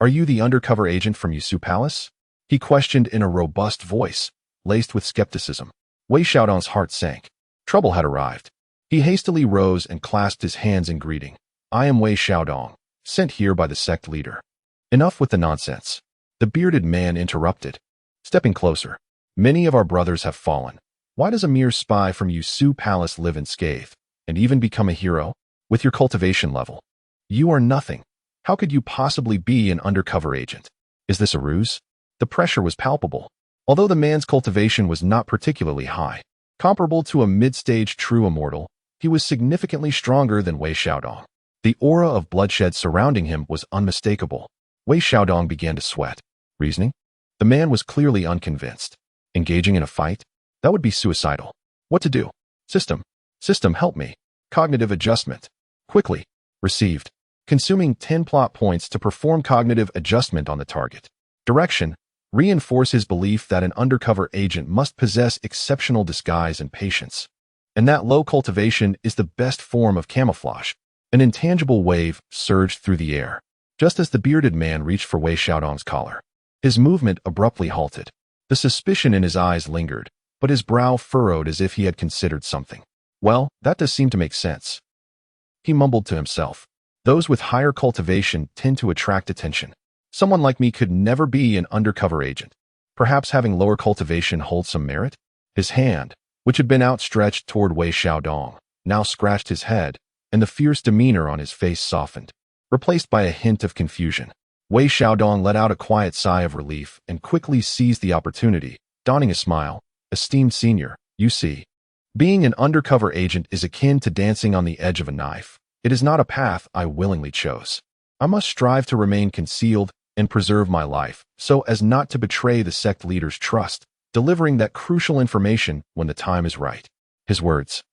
"Are you the undercover agent from Yusu Palace?" he questioned in a robust voice, laced with skepticism. Wei Xiaodong's heart sank. Trouble had arrived. He hastily rose and clasped his hands in greeting. "I am Wei Xiaodong, sent here by the sect leader." "Enough with the nonsense," the bearded man interrupted, stepping closer. "Many of our brothers have fallen. Why does a mere spy from Yusu Palace live in scathe, and even become a hero? With your cultivation level, you are nothing. How could you possibly be an undercover agent? Is this a ruse?" The pressure was palpable. Although the man's cultivation was not particularly high, comparable to a mid-stage true immortal, he was significantly stronger than Wei Xiaodong. The aura of bloodshed surrounding him was unmistakable. Wei Xiaodong began to sweat. Reasoning? The man was clearly unconvinced. Engaging in a fight? That would be suicidal. What to do? System, help me. Cognitive adjustment. Quickly. Received. Consuming 10 plot points to perform cognitive adjustment on the target. Direction. Reinforce his belief that an undercover agent must possess exceptional disguise and patience, and that low cultivation is the best form of camouflage. An intangible wave surged through the air, just as the bearded man reached for Wei Xiaodong's collar. His movement abruptly halted. The suspicion in his eyes lingered, but his brow furrowed as if he had considered something. "Well, that does seem to make sense," he mumbled to himself. "Those with higher cultivation tend to attract attention. Someone like me could never be an undercover agent. Perhaps having lower cultivation holds some merit?" His hand, which had been outstretched toward Wei Xiaodong, now scratched his head, and the fierce demeanor on his face softened, replaced by a hint of confusion. Wei Xiaodong let out a quiet sigh of relief and quickly seized the opportunity, donning a smile. "Esteemed senior, you see, being an undercover agent is akin to dancing on the edge of a knife. It is not a path I willingly chose. I must strive to remain concealed and preserve my life, so as not to betray the sect leader's trust, delivering that crucial information when the time is right." His words,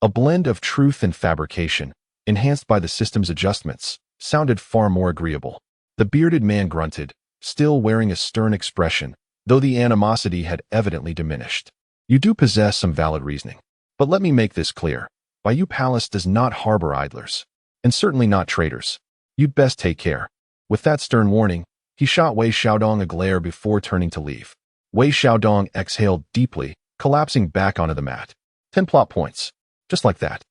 a blend of truth and fabrication, enhanced by the system's adjustments, sounded far more agreeable. The bearded man grunted, still wearing a stern expression, though the animosity had evidently diminished. "You do possess some valid reasoning. But let me make this clear. Bayou Palace does not harbor idlers, and certainly not traitors. You'd best take care." With that stern warning, he shot Wei Xiaodong a glare before turning to leave. Wei Xiaodong exhaled deeply, collapsing back onto the mat. 10 plot points. Just like that.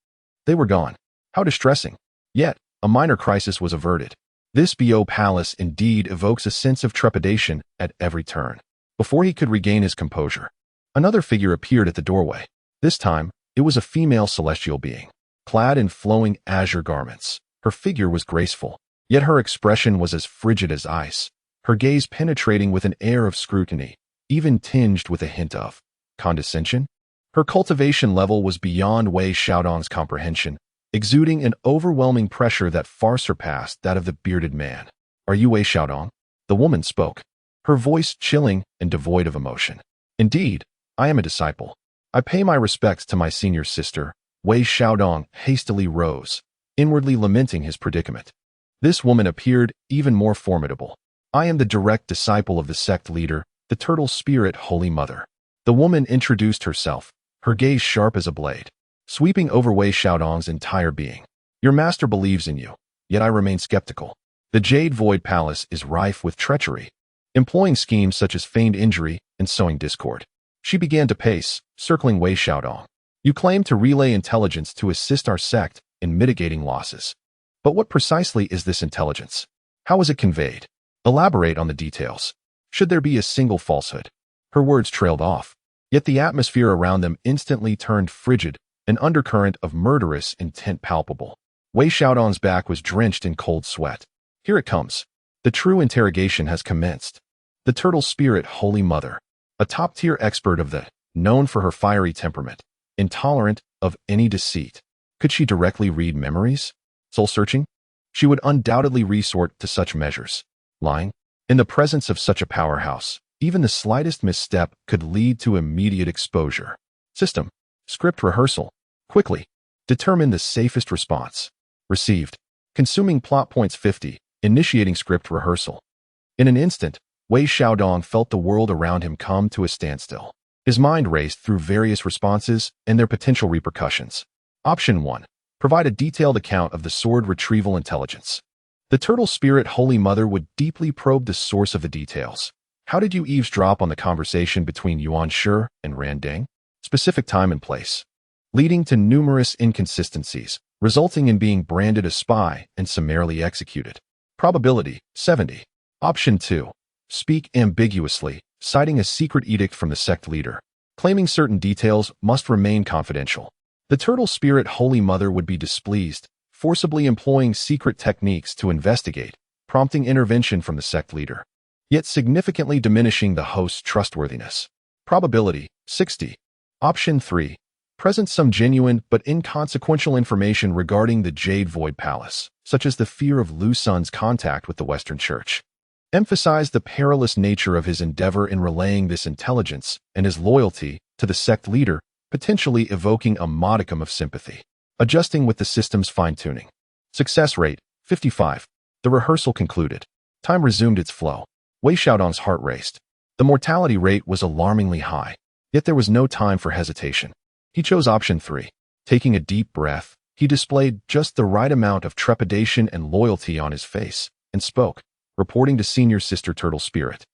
They were gone. How distressing. Yet, a minor crisis was averted. This BO palace indeed evokes a sense of trepidation at every turn. Before he could regain his composure, another figure appeared at the doorway. This time, it was a female celestial being, clad in flowing azure garments. Her figure was graceful, yet her expression was as frigid as ice, her gaze penetrating with an air of scrutiny, even tinged with a hint of condescension. Her cultivation level was beyond Wei Xiaodong's comprehension, exuding an overwhelming pressure that far surpassed that of the bearded man. "Are you Wei Xiaodong?" The woman spoke, her voice chilling and devoid of emotion. "Indeed, I am a disciple. I pay my respects to my senior sister." Wei Xiaodong hastily rose, inwardly lamenting his predicament. This woman appeared even more formidable. "I am the direct disciple of the sect leader, the Turtle Spirit Holy Mother." The woman introduced herself, her gaze sharp as a blade, sweeping over Wei Xiaodong's entire being. "Your master believes in you, yet I remain skeptical. The Jade Void Palace is rife with treachery, employing schemes such as feigned injury and sowing discord." She began to pace, circling Wei Xiaodong. "You claim to relay intelligence to assist our sect in mitigating losses. But what precisely is this intelligence? How is it conveyed? Elaborate on the details. Should there be a single falsehood?" Her words trailed off, yet the atmosphere around them instantly turned frigid, an undercurrent of murderous intent palpable. Wei Xiaodong's back was drenched in cold sweat. "Here it comes. The true interrogation has commenced. The Turtle Spirit Holy Mother, a top-tier expert of the, known for her fiery temperament, intolerant of any deceit. Could she directly read memories? Soul-searching? She would undoubtedly resort to such measures. Lying? In the presence of such a powerhouse, even the slightest misstep could lead to immediate exposure. System. Script rehearsal. Quickly. Determine the safest response. Received. Consuming plot points 50. Initiating script rehearsal. In an instant, Wei Xiaodong felt the world around him come to a standstill. His mind raced through various responses and their potential repercussions. Option 1. Provide a detailed account of the sword retrieval intelligence. The Turtle Spirit Holy Mother would deeply probe the source of the details. How did you eavesdrop on the conversation between Yuan Shi and Ran Deng? Specific time and place. Leading to numerous inconsistencies, resulting in being branded a spy and summarily executed. Probability, 70. Option 2. Speak ambiguously, citing a secret edict from the sect leader, claiming certain details must remain confidential. The Turtle Spirit Holy Mother would be displeased, forcibly employing secret techniques to investigate, prompting intervention from the sect leader, yet significantly diminishing the host's trustworthiness. Probability, 60. Option 3. Present some genuine but inconsequential information regarding the Jade Void Palace, such as the fear of Lu Sun's contact with the Western Church. Emphasize the perilous nature of his endeavor in relaying this intelligence and his loyalty to the sect leader, potentially evoking a modicum of sympathy. Adjusting with the system's fine-tuning. Success rate, 55. The rehearsal concluded. Time resumed its flow. Wei Xiaodong's heart raced. The mortality rate was alarmingly high, yet there was no time for hesitation. He chose option 3. Taking a deep breath, he displayed just the right amount of trepidation and loyalty on his face, and spoke, reporting to Senior Sister Turtle Spirit.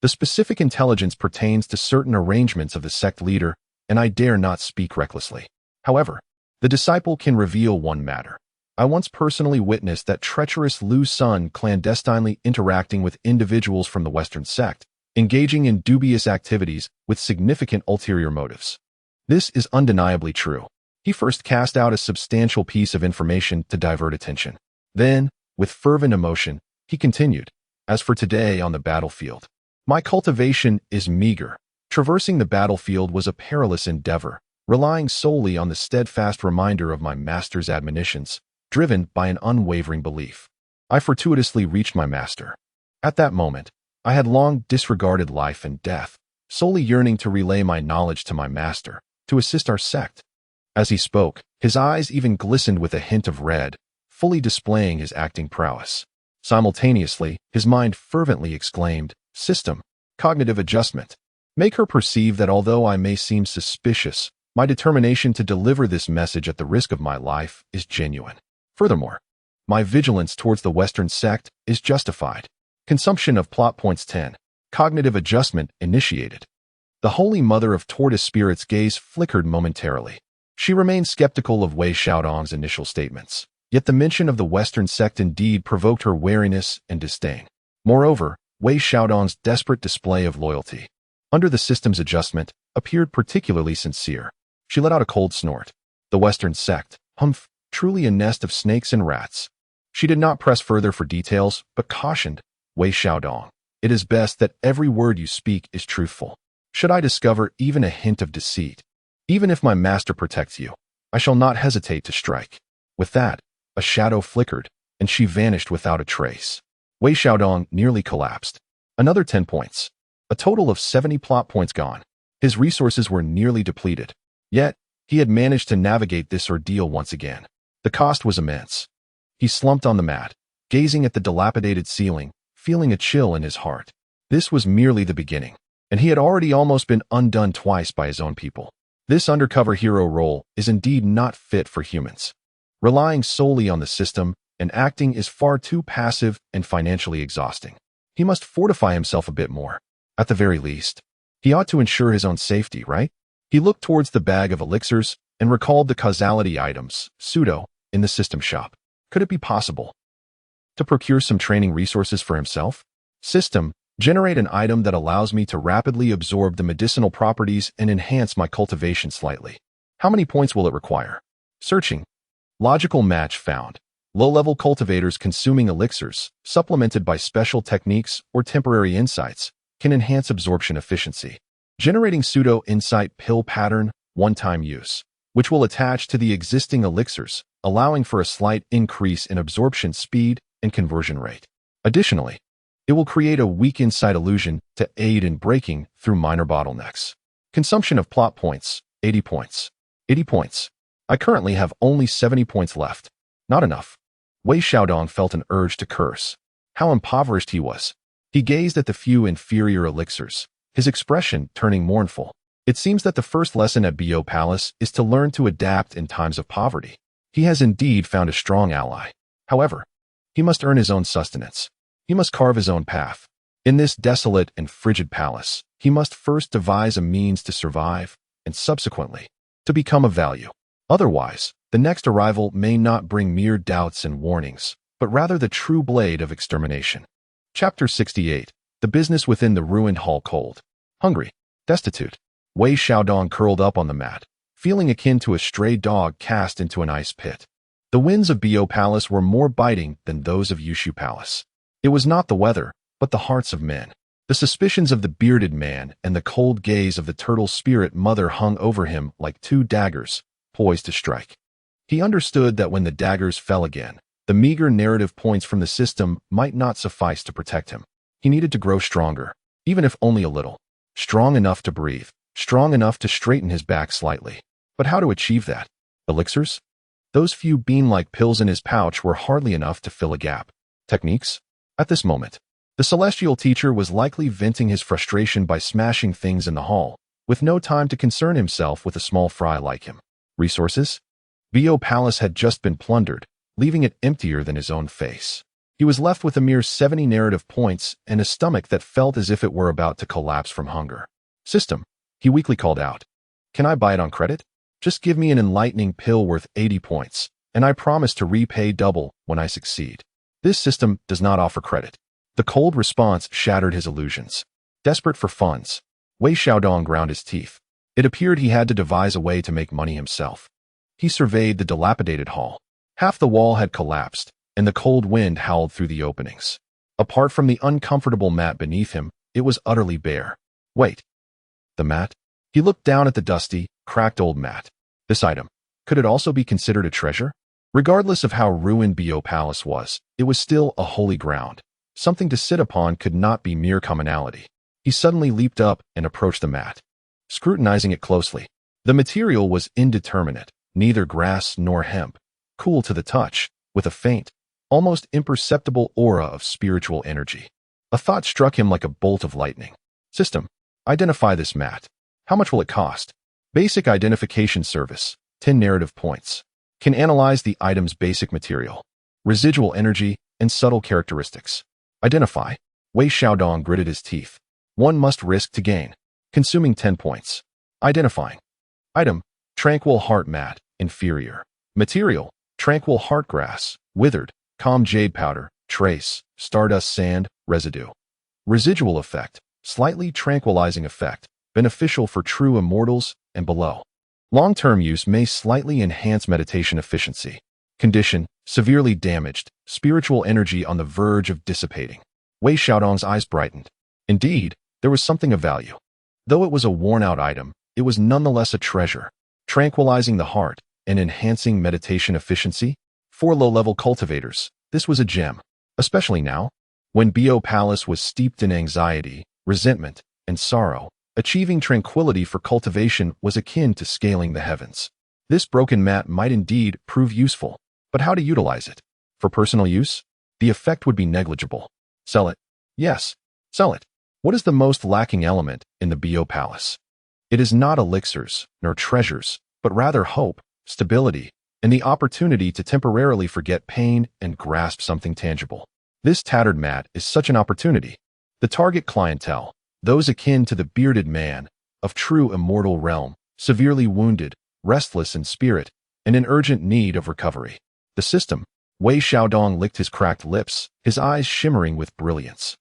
The specific intelligence pertains to certain arrangements of the sect leader, and I dare not speak recklessly. However, the disciple can reveal one matter. I once personally witnessed that treacherous Lu Sun clandestinely interacting with individuals from the Western sect, engaging in dubious activities with significant ulterior motives. This is undeniably true. He first cast out a substantial piece of information to divert attention. Then, with fervent emotion, he continued, "As for today on the battlefield, my cultivation is meager. Traversing the battlefield was a perilous endeavor, relying solely on the steadfast reminder of my master's admonitions, driven by an unwavering belief. I fortuitously reached my master. At that moment, I had long disregarded life and death, solely yearning to relay my knowledge to my master, to assist our sect." As he spoke, his eyes even glistened with a hint of red, fully displaying his acting prowess. Simultaneously, his mind fervently exclaimed, "System, cognitive adjustment. Make her perceive that although I may seem suspicious, my determination to deliver this message at the risk of my life is genuine. Furthermore, my vigilance towards the Western sect is justified." Consumption of plot points 10. Cognitive adjustment initiated. The Holy Mother of Tortoise Spirit's gaze flickered momentarily. She remained skeptical of Wei Xiaodong's initial statements, yet the mention of the Western sect indeed provoked her wariness and disdain. Moreover, Wei Xiaodong's desperate display of loyalty, under the system's adjustment, appeared particularly sincere. She let out a cold snort. The Western sect, humph, truly a nest of snakes and rats. She did not press further for details, but cautioned, Wei Xiaodong, it is best that every word you speak is truthful. Should I discover even a hint of deceit, even if my master protects you, I shall not hesitate to strike. With that, a shadow flickered, and she vanished without a trace. Wei Xiaodong nearly collapsed. Another 10 points. A total of 70 plot points gone. His resources were nearly depleted. Yet, he had managed to navigate this ordeal once again. The cost was immense. He slumped on the mat, gazing at the dilapidated ceiling, feeling a chill in his heart. This was merely the beginning, and he had already almost been undone twice by his own people. This undercover hero role is indeed not fit for humans. Relying solely on the system and acting is far too passive and financially exhausting. He must fortify himself a bit more. At the very least, he ought to ensure his own safety, right? He looked towards the bag of elixirs and recalled the causality items, pseudo, in the system shop. Could it be possible to procure some training resources for himself? System, generate an item that allows me to rapidly absorb the medicinal properties and enhance my cultivation slightly. How many points will it require? Searching. Logical match found. Low-level cultivators consuming elixirs, supplemented by special techniques or temporary insights, can enhance absorption efficiency. Generating pseudo-insight pill pattern, one-time use, which will attach to the existing elixirs, allowing for a slight increase in absorption speed and conversion rate. Additionally, it will create a weak insight illusion to aid in breaking through minor bottlenecks. Consumption of plot points, 80 points. 80 points. I currently have only 70 points left. Not enough. Wei Xiaodong felt an urge to curse. How impoverished he was. He gazed at the few inferior elixirs, his expression turning mournful. It seems that the first lesson at Bo Palace is to learn to adapt in times of poverty. He has indeed found a strong ally. However, he must earn his own sustenance. He must carve his own path. In this desolate and frigid palace, he must first devise a means to survive, and subsequently, to become of value. Otherwise, the next arrival may not bring mere doubts and warnings, but rather the true blade of extermination. Chapter 68. The business within the ruined hall. Cold, hungry, destitute. Wei Xiaodong curled up on the mat, feeling akin to a stray dog cast into an ice pit. The winds of Bo Palace were more biting than those of Yushu Palace. It was not the weather, but the hearts of men. The suspicions of the bearded man and the cold gaze of the turtle spirit mother hung over him like two daggers, poised to strike. He understood that when the daggers fell again, the meager narrative points from the system might not suffice to protect him. He needed to grow stronger, even if only a little. Strong enough to breathe, strong enough to straighten his back slightly. But how to achieve that? Elixirs? Those few bean-like pills in his pouch were hardly enough to fill a gap. Techniques? At this moment, the celestial teacher was likely venting his frustration by smashing things in the hall, with no time to concern himself with a small fry like him. Resources? Bo Palace had just been plundered, leaving it emptier than his own face. He was left with a mere 70 narrative points and a stomach that felt as if it were about to collapse from hunger. System, he weakly called out. Can I buy it on credit? Just give me an enlightening pill worth 80 points, and I promise to repay double when I succeed. This system does not offer credit. The cold response shattered his illusions. Desperate for funds, Wei Xiaodong ground his teeth. It appeared he had to devise a way to make money himself. He surveyed the dilapidated hall. Half the wall had collapsed, and the cold wind howled through the openings. Apart from the uncomfortable mat beneath him, it was utterly bare. Wait. The mat? He looked down at the dusty, cracked old mat. This item, could it also be considered a treasure? Regardless of how ruined Bo Palace was, it was still a holy ground. Something to sit upon could not be mere commonality. He suddenly leaped up and approached the mat, scrutinizing it closely. The material was indeterminate, neither grass nor hemp, cool to the touch, with a faint, almost imperceptible aura of spiritual energy. A thought struck him like a bolt of lightning. System, identify this mat. How much will it cost? Basic identification service, 10 narrative points. Can analyze the item's basic material, residual energy, and subtle characteristics. Identify. Wei Xiaodong gritted his teeth. One must risk to gain. consuming 10 points. Identifying. Item, tranquil heart mat, inferior. Material, tranquil heart grass, withered, calm jade powder, trace, stardust sand, residue. Residual effect, slightly tranquilizing effect, beneficial for true immortals and below. Long-term use may slightly enhance meditation efficiency. Condition, severely damaged, spiritual energy on the verge of dissipating. Wei Xiaodong's eyes brightened. Indeed, there was something of value. Though it was a worn-out item, it was nonetheless a treasure, tranquilizing the heart and enhancing meditation efficiency. For low-level cultivators, this was a gem, especially now, when Bo Palace was steeped in anxiety, resentment, and sorrow. Achieving tranquility for cultivation was akin to scaling the heavens. This broken mat might indeed prove useful, but how to utilize it? For personal use? The effect would be negligible. Sell it. Yes, sell it. What is the most lacking element in the Bo Palace? It is not elixirs, nor treasures, but rather hope, stability, and the opportunity to temporarily forget pain and grasp something tangible. This tattered mat is such an opportunity. The target clientele, those akin to the bearded man, of true immortal realm, severely wounded, restless in spirit, and in urgent need of recovery. The system. Wei Xiaodong licked his cracked lips, his eyes shimmering with brilliance.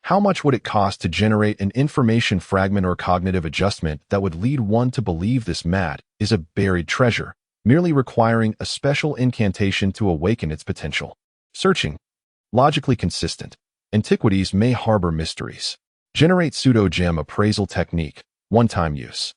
How much would it cost to generate an information fragment or cognitive adjustment that would lead one to believe this mat is a buried treasure, merely requiring a special incantation to awaken its potential? Searching. Logically consistent. Antiquities may harbor mysteries. Generate pseudo-gem appraisal technique, one-time use,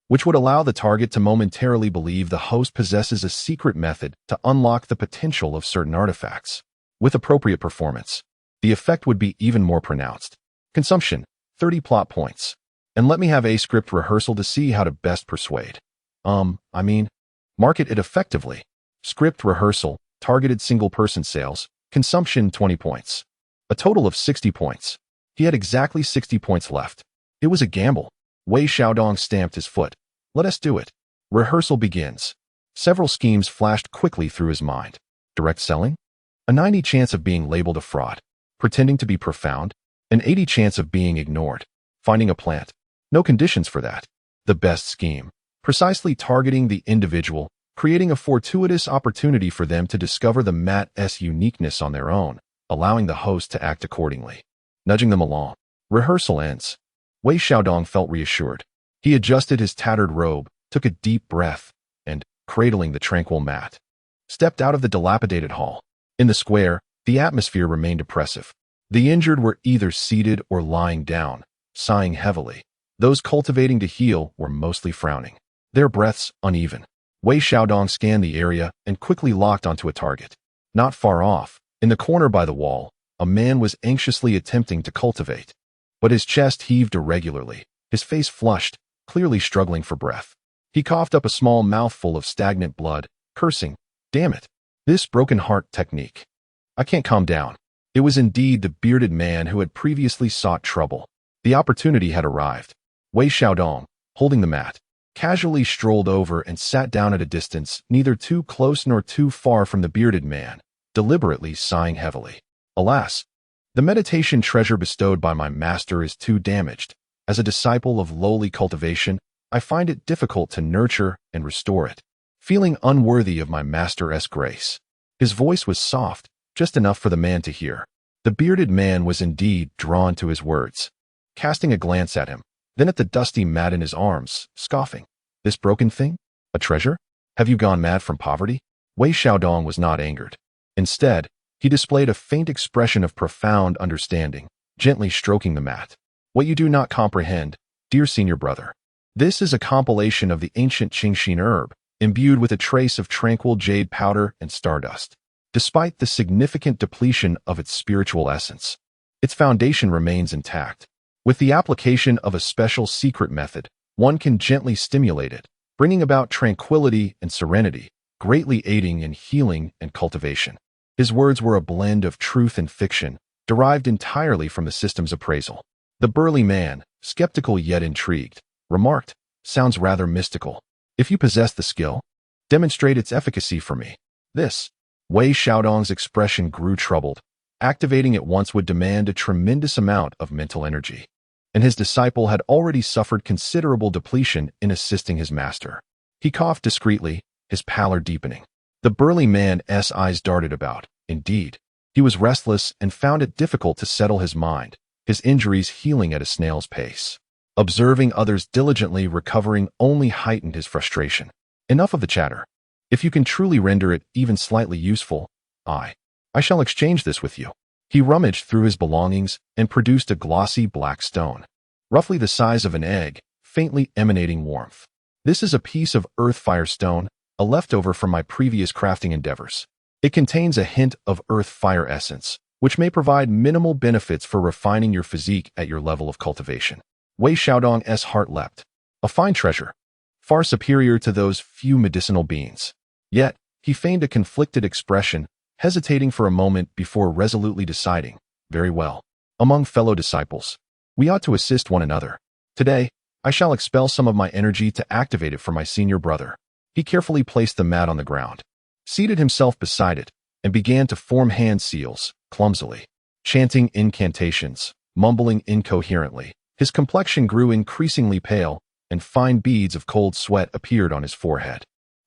which would allow the target to momentarily believe the host possesses a secret method to unlock the potential of certain artifacts. With appropriate performance, the effect would be even more pronounced. Consumption, 30 plot points. And let me have a script rehearsal to see how to best persuade. Market it effectively. Script rehearsal, targeted single-person sales, consumption 20 points. A total of 60 points. He had exactly 60 points left. It was a gamble. Wei Xiaodong stamped his foot. Let us do it. Rehearsal begins. Several schemes flashed quickly through his mind. Direct selling? A 90 chance of being labeled a fraud. Pretending to be profound? An 80 chance of being ignored. Finding a plant? No conditions for that. The best scheme. Precisely targeting the individual, creating a fortuitous opportunity for them to discover the mat's uniqueness on their own, allowing the host to act accordingly. Nudging them along. Rehearsal ends. Wei Xiaodong felt reassured. He adjusted his tattered robe, took a deep breath, and, cradling the tranquil mat, stepped out of the dilapidated hall. In the square, the atmosphere remained oppressive. The injured were either seated or lying down, sighing heavily. Those cultivating to heal were mostly frowning, their breaths uneven. Wei Xiaodong scanned the area and quickly locked onto a target. Not far off, in the corner by the wall, a man was anxiously attempting to cultivate. But his chest heaved irregularly, his face flushed, clearly struggling for breath. He coughed up a small mouthful of stagnant blood, cursing, "Damn it! This broken heart technique. I can't calm down." It was indeed the bearded man who had previously sought trouble. The opportunity had arrived. Wei Xiaodong, holding the mat, casually strolled over and sat down at a distance, neither too close nor too far from the bearded man, deliberately sighing heavily. Alas, the meditation treasure bestowed by my master is too damaged. As a disciple of lowly cultivation, I find it difficult to nurture and restore it, feeling unworthy of my master's grace. His voice was soft, just enough for the man to hear. The bearded man was indeed drawn to his words, casting a glance at him, then at the dusty mat in his arms, scoffing. "This broken thing? A treasure? Have you gone mad from poverty?" Wei Xiaodong was not angered. Instead, he displayed a faint expression of profound understanding, gently stroking the mat. "What you do not comprehend, dear senior brother. This is a compilation of the ancient Qingxin herb, imbued with a trace of tranquil jade powder and stardust. Despite the significant depletion of its spiritual essence, its foundation remains intact. With the application of a special secret method, one can gently stimulate it, bringing about tranquility and serenity, greatly aiding in healing and cultivation." His words were a blend of truth and fiction, derived entirely from the system's appraisal. The burly man, skeptical yet intrigued, remarked, "Sounds rather mystical. If you possess the skill, demonstrate its efficacy for me." This, Wei Xiaodong's expression grew troubled. Activating it once would demand a tremendous amount of mental energy. and his disciple had already suffered considerable depletion in assisting his master. He coughed discreetly, his pallor deepening. The burly man's eyes darted about. Indeed, he was restless and found it difficult to settle his mind, his injuries healing at a snail's pace. Observing others diligently recovering only heightened his frustration. Enough of the chatter. If you can truly render it even slightly useful, I shall exchange this with you. He rummaged through his belongings and produced a glossy black stone, roughly the size of an egg, faintly emanating warmth. This is a piece of earth-fire stone, a leftover from my previous crafting endeavors. It contains a hint of earth-fire essence, which may provide minimal benefits for refining your physique at your level of cultivation. Wei Xiaodong's heart leapt. A fine treasure, far superior to those few medicinal beans. Yet, he feigned a conflicted expression, hesitating for a moment before resolutely deciding, very well. Among fellow disciples, we ought to assist one another. Today, I shall expel some of my energy to activate it for my senior brother. He carefully placed the mat on the ground, seated himself beside it, and began to form hand seals, clumsily, chanting incantations, mumbling incoherently. His complexion grew increasingly pale, and fine beads of cold sweat appeared on his forehead.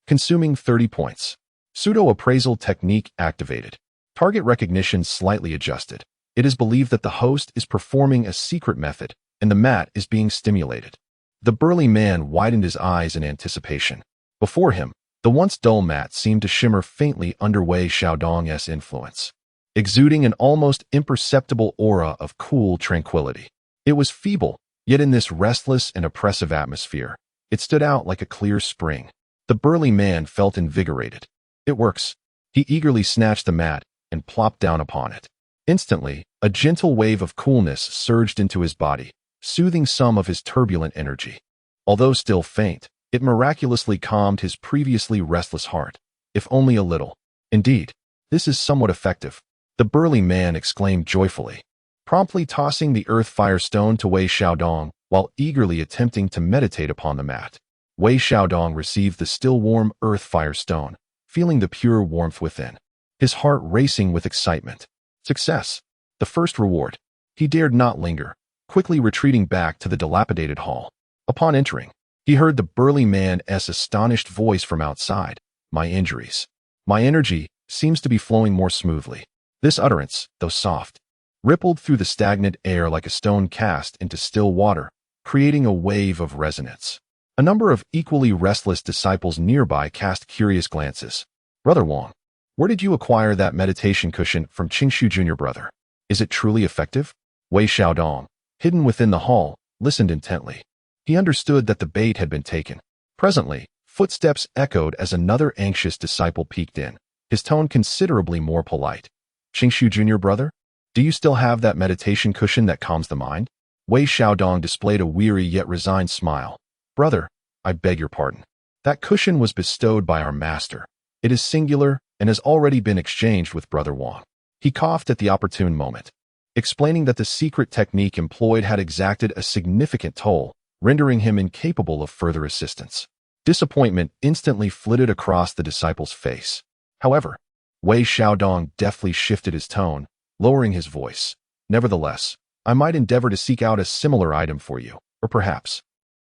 Consuming 30 points. Pseudo-appraisal technique activated. Target recognition slightly adjusted. It is believed that the host is performing a secret method, and the mat is being stimulated. The burly man widened his eyes in anticipation. Before him, the once dull mat seemed to shimmer faintly under Wei Xiaodong's influence, exuding an almost imperceptible aura of cool tranquility. It was feeble, yet in this restless and oppressive atmosphere, it stood out like a clear spring. The burly man felt invigorated. It works. He eagerly snatched the mat and plopped down upon it. Instantly, a gentle wave of coolness surged into his body, soothing some of his turbulent energy. Although still faint, it miraculously calmed his previously restless heart, if only a little. Indeed, this is somewhat effective, the burly man exclaimed joyfully, promptly tossing the earth-fire stone to Wei Xiaodong while eagerly attempting to meditate upon the mat. Wei Xiaodong received the still warm earth-fire stone, feeling the pure warmth within, his heart racing with excitement. Success. The first reward. He dared not linger, quickly retreating back to the dilapidated hall. Upon entering, he heard the burly man's astonished voice from outside. My injuries. My energy seems to be flowing more smoothly. This utterance, though soft, rippled through the stagnant air like a stone cast into still water, creating a wave of resonance. A number of equally restless disciples nearby cast curious glances. Brother Wang, where did you acquire that meditation cushion from Qingshu Jr. brother? Is it truly effective? Wei Xiaodong, hidden within the hall, listened intently. He understood that the bait had been taken. Presently, footsteps echoed as another anxious disciple peeked in, his tone considerably more polite. Qingshu Jr. brother? Do you still have that meditation cushion that calms the mind? Wei Xiaodong displayed a weary yet resigned smile. Brother, I beg your pardon. That cushion was bestowed by our master. It is singular and has already been exchanged with Brother Wang. He coughed at the opportune moment, explaining that the secret technique employed had exacted a significant toll, rendering him incapable of further assistance. Disappointment instantly flitted across the disciple's face. However, Wei Xiaodong deftly shifted his tone, lowering his voice. Nevertheless, I might endeavor to seek out a similar item for you, or perhaps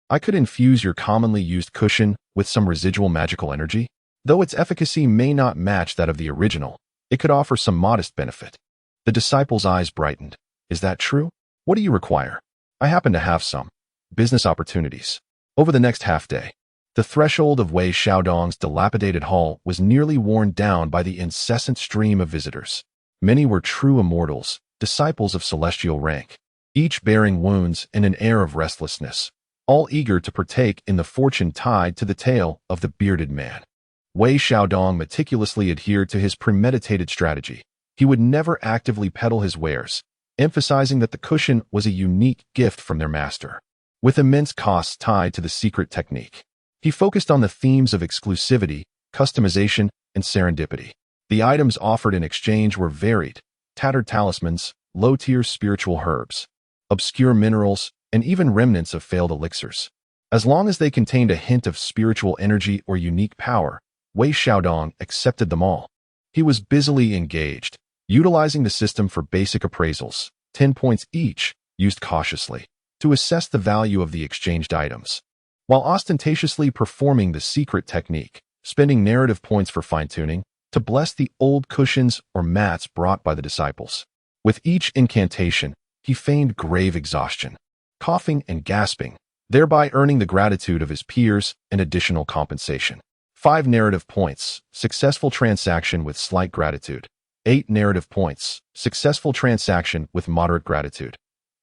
I could infuse your commonly used cushion with some residual magical energy. Though its efficacy may not match that of the original, it could offer some modest benefit. The disciple's eyes brightened. Is that true? What do you require? I happen to have some business opportunities. Over the next half-day, the threshold of Wei Xiaodong's dilapidated hall was nearly worn down by the incessant stream of visitors. Many were true immortals, disciples of celestial rank, each bearing wounds and an air of restlessness, all eager to partake in the fortune tied to the tail of the bearded man. Wei Xiaodong meticulously adhered to his premeditated strategy. He would never actively peddle his wares, emphasizing that the cushion was a unique gift from their master, with immense costs tied to the secret technique. He focused on the themes of exclusivity, customization, and serendipity. The items offered in exchange were varied: tattered talismans, low-tier spiritual herbs, obscure minerals, and even remnants of failed elixirs. As long as they contained a hint of spiritual energy or unique power, Wei Xiaodong accepted them all. He was busily engaged, utilizing the system for basic appraisals, 10 points each, used cautiously. to assess the value of the exchanged items, while ostentatiously performing the secret technique, spending narrative points for fine-tuning, to bless the old cushions or mats brought by the disciples. With each incantation, he feigned grave exhaustion, coughing and gasping, thereby earning the gratitude of his peers and additional compensation. 5 narrative points, successful transaction with slight gratitude. 8 narrative points, successful transaction with moderate gratitude.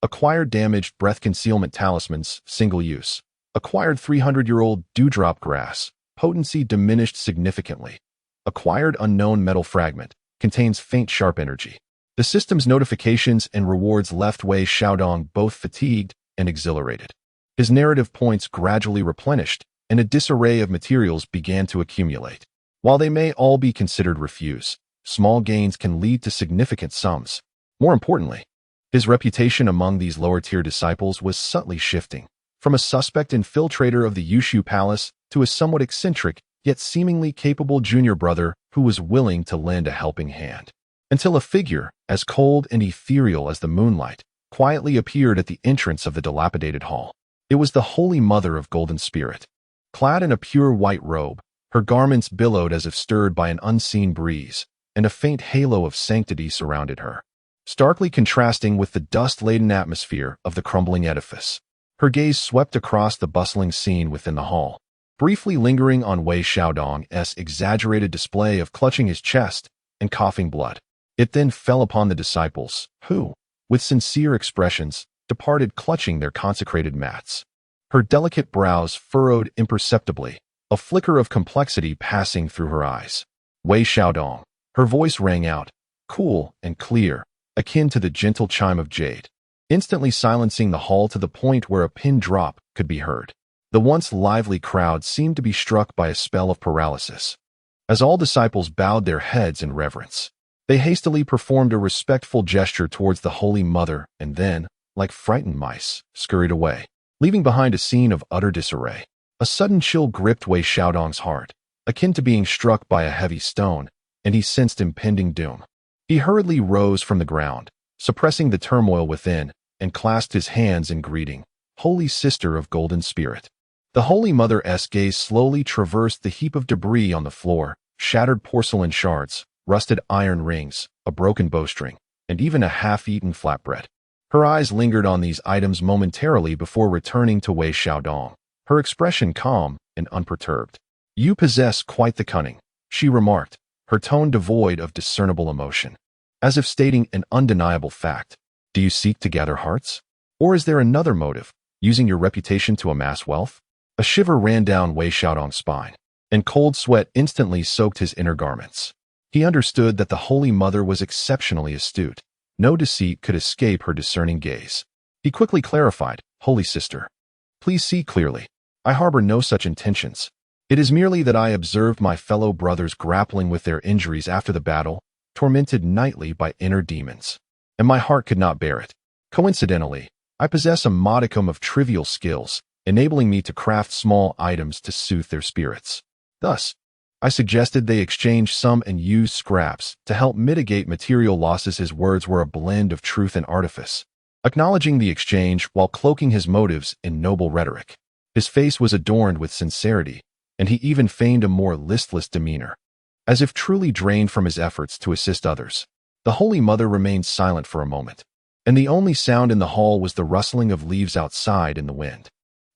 Acquired damaged breath concealment talismans, single use. Acquired 300-year-old dewdrop grass, potency diminished significantly. Acquired unknown metal fragment, contains faint sharp energy. The system's notifications and rewards left Wei Xiaodong both fatigued and exhilarated. His narrative points gradually replenished, and a disarray of materials began to accumulate. While they may all be considered refuse, small gains can lead to significant sums. More importantly, his reputation among these lower-tier disciples was subtly shifting, from a suspect infiltrator of the Yushu Palace to a somewhat eccentric yet seemingly capable junior brother who was willing to lend a helping hand. Until a figure, as cold and ethereal as the moonlight, quietly appeared at the entrance of the dilapidated hall. It was the Holy Mother of Golden Spirit. Clad in a pure white robe, her garments billowed as if stirred by an unseen breeze, and a faint halo of sanctity surrounded her, starkly contrasting with the dust-laden atmosphere of the crumbling edifice. Her gaze swept across the bustling scene within the hall, briefly lingering on Wei Xiaodong's exaggerated display of clutching his chest and coughing blood. It then fell upon the disciples, who, with sincere expressions, departed clutching their consecrated mats. Her delicate brows furrowed imperceptibly, a flicker of complexity passing through her eyes. Wei Xiaodong. Her voice rang out, cool and clear, akin to the gentle chime of jade, instantly silencing the hall to the point where a pin drop could be heard. The once lively crowd seemed to be struck by a spell of paralysis. As all disciples bowed their heads in reverence, they hastily performed a respectful gesture towards the Holy Mother and then, like frightened mice, scurried away, leaving behind a scene of utter disarray. A sudden chill gripped Wei Xiaodong's heart, akin to being struck by a heavy stone, and he sensed impending doom. He hurriedly rose from the ground, suppressing the turmoil within, and clasped his hands in greeting. Holy Sister of Golden Spirit. The Holy Mother's gaze slowly traversed the heap of debris on the floor, shattered porcelain shards, rusted iron rings, a broken bowstring, and even a half-eaten flatbread. Her eyes lingered on these items momentarily before returning to Wei Xiaodong, her expression calm and unperturbed. You possess quite the cunning, she remarked, her tone devoid of discernible emotion, as if stating an undeniable fact. Do you seek to gather hearts? Or is there another motive, using your reputation to amass wealth? A shiver ran down Wei Xiaodong's spine, and cold sweat instantly soaked his inner garments. He understood that the Holy Mother was exceptionally astute. No deceit could escape her discerning gaze. He quickly clarified, Holy Sister, please see clearly. I harbor no such intentions. It is merely that I observed my fellow brothers grappling with their injuries after the battle, tormented nightly by inner demons, and my heart could not bear it. Coincidentally, I possess a modicum of trivial skills, enabling me to craft small items to soothe their spirits. Thus, I suggested they exchange some and use scraps to help mitigate material losses. His words were a blend of truth and artifice, acknowledging the exchange while cloaking his motives in noble rhetoric. His face was adorned with sincerity, and he even feigned a more listless demeanor, as if truly drained from his efforts to assist others. The Holy Mother remained silent for a moment, and the only sound in the hall was the rustling of leaves outside in the wind.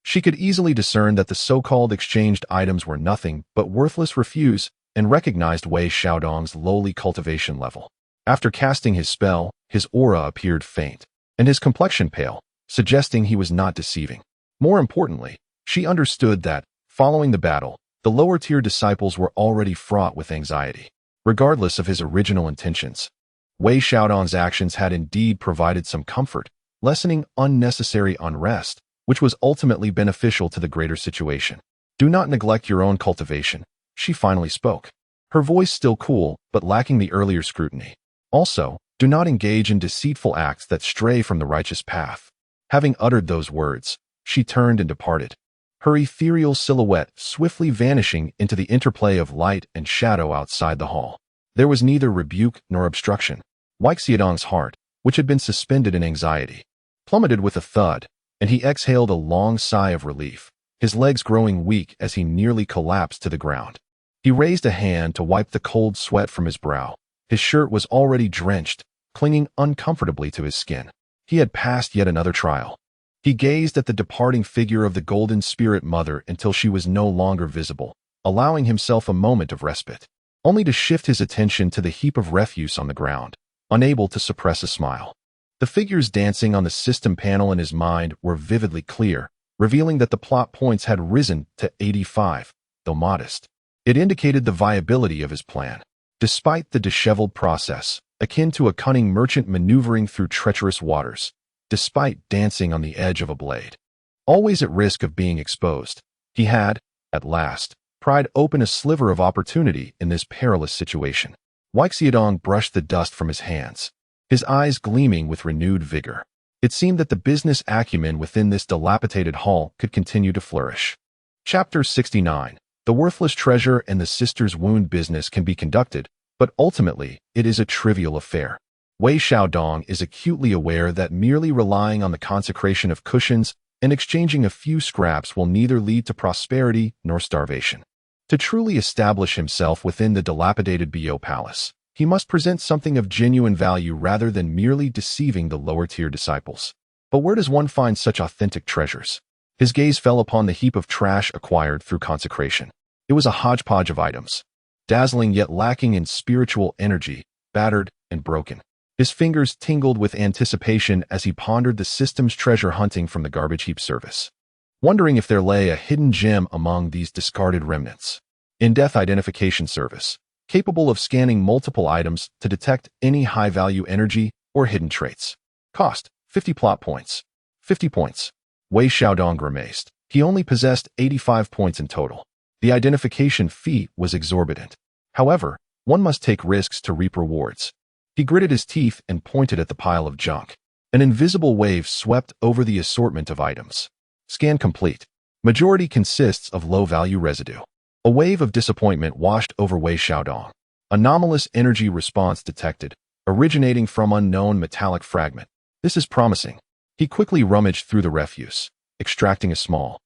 She could easily discern that the so-called exchanged items were nothing but worthless refuse and recognized Wei Xiaodong's lowly cultivation level. After casting his spell, his aura appeared faint, and his complexion pale, suggesting he was not deceiving. More importantly, she understood that, following the battle, the lower-tier disciples were already fraught with anxiety. Regardless of his original intentions, Wei Xiaodong's actions had indeed provided some comfort, lessening unnecessary unrest, which was ultimately beneficial to the greater situation. Do not neglect your own cultivation, she finally spoke, her voice still cool but lacking the earlier scrutiny. Also, do not engage in deceitful acts that stray from the righteous path. Having uttered those words, she turned and departed, her ethereal silhouette swiftly vanishing into the interplay of light and shadow outside the hall. There was neither rebuke nor obstruction. Wei Xiaodong's heart, which had been suspended in anxiety, plummeted with a thud, and he exhaled a long sigh of relief, his legs growing weak as he nearly collapsed to the ground. He raised a hand to wipe the cold sweat from his brow. His shirt was already drenched, clinging uncomfortably to his skin. He had passed yet another trial. He gazed at the departing figure of the Golden Spirit Mother until she was no longer visible, allowing himself a moment of respite, only to shift his attention to the heap of refuse on the ground, unable to suppress a smile. The figures dancing on the system panel in his mind were vividly clear, revealing that the plot points had risen to 85, though modest. It indicated the viability of his plan. Despite the disheveled process, akin to a cunning merchant maneuvering through treacherous waters, despite dancing on the edge of a blade, always at risk of being exposed, he had, at last, pried open a sliver of opportunity in this perilous situation. Weixiadong brushed the dust from his hands, his eyes gleaming with renewed vigor. It seemed that the business acumen within this dilapidated hall could continue to flourish. Chapter 69. The worthless treasure and the sister's wound business can be conducted, but ultimately, it is a trivial affair. Wei Xiaodong is acutely aware that merely relying on the consecration of cushions and exchanging a few scraps will neither lead to prosperity nor starvation. To truly establish himself within the dilapidated Bio Palace, he must present something of genuine value rather than merely deceiving the lower-tier disciples. But where does one find such authentic treasures? His gaze fell upon the heap of trash acquired through consecration. It was a hodgepodge of items, dazzling yet lacking in spiritual energy, battered and broken. His fingers tingled with anticipation as he pondered the system's treasure hunting from the garbage heap service, wondering if there lay a hidden gem among these discarded remnants. In-depth identification service, capable of scanning multiple items to detect any high-value energy or hidden traits. Cost, 50 plot points. 50 points. Wei Xiaodong grimaced. He only possessed 85 points in total. The identification fee was exorbitant. However, one must take risks to reap rewards. He gritted his teeth and pointed at the pile of junk. An invisible wave swept over the assortment of items. Scan complete. Majority consists of low-value residue. A wave of disappointment washed over Wei Xiaodong. Anomalous energy response detected, originating from unknown metallic fragment. This is promising. He quickly rummaged through the refuse, extracting a small,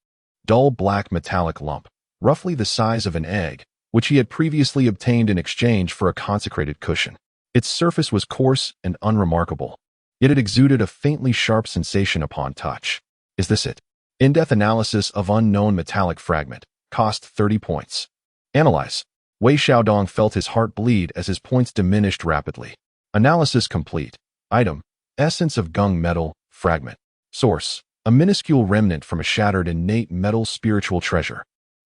dull black metallic lump, roughly the size of an egg, which he had previously obtained in exchange for a consecrated cushion. Its surface was coarse and unremarkable, yet it exuded a faintly sharp sensation upon touch. Is this it? In-depth analysis of unknown metallic fragment. Cost 30 points. Analyze. Wei Xiaodong felt his heart bleed as his points diminished rapidly. Analysis complete. Item. Essence of gung metal, fragment. Source. A minuscule remnant from a shattered innate metal spiritual treasure.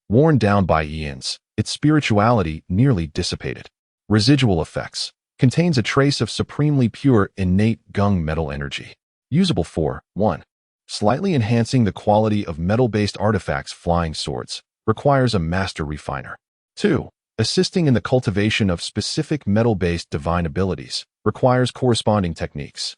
Worn down by eons, its spirituality nearly dissipated. Residual effects. Contains a trace of supremely pure innate gung metal energy. Usable for 1. Slightly enhancing the quality of metal-based artifacts. Flying swords. Requires a master refiner. 2. Assisting in the cultivation of specific metal-based divine abilities. Requires corresponding techniques.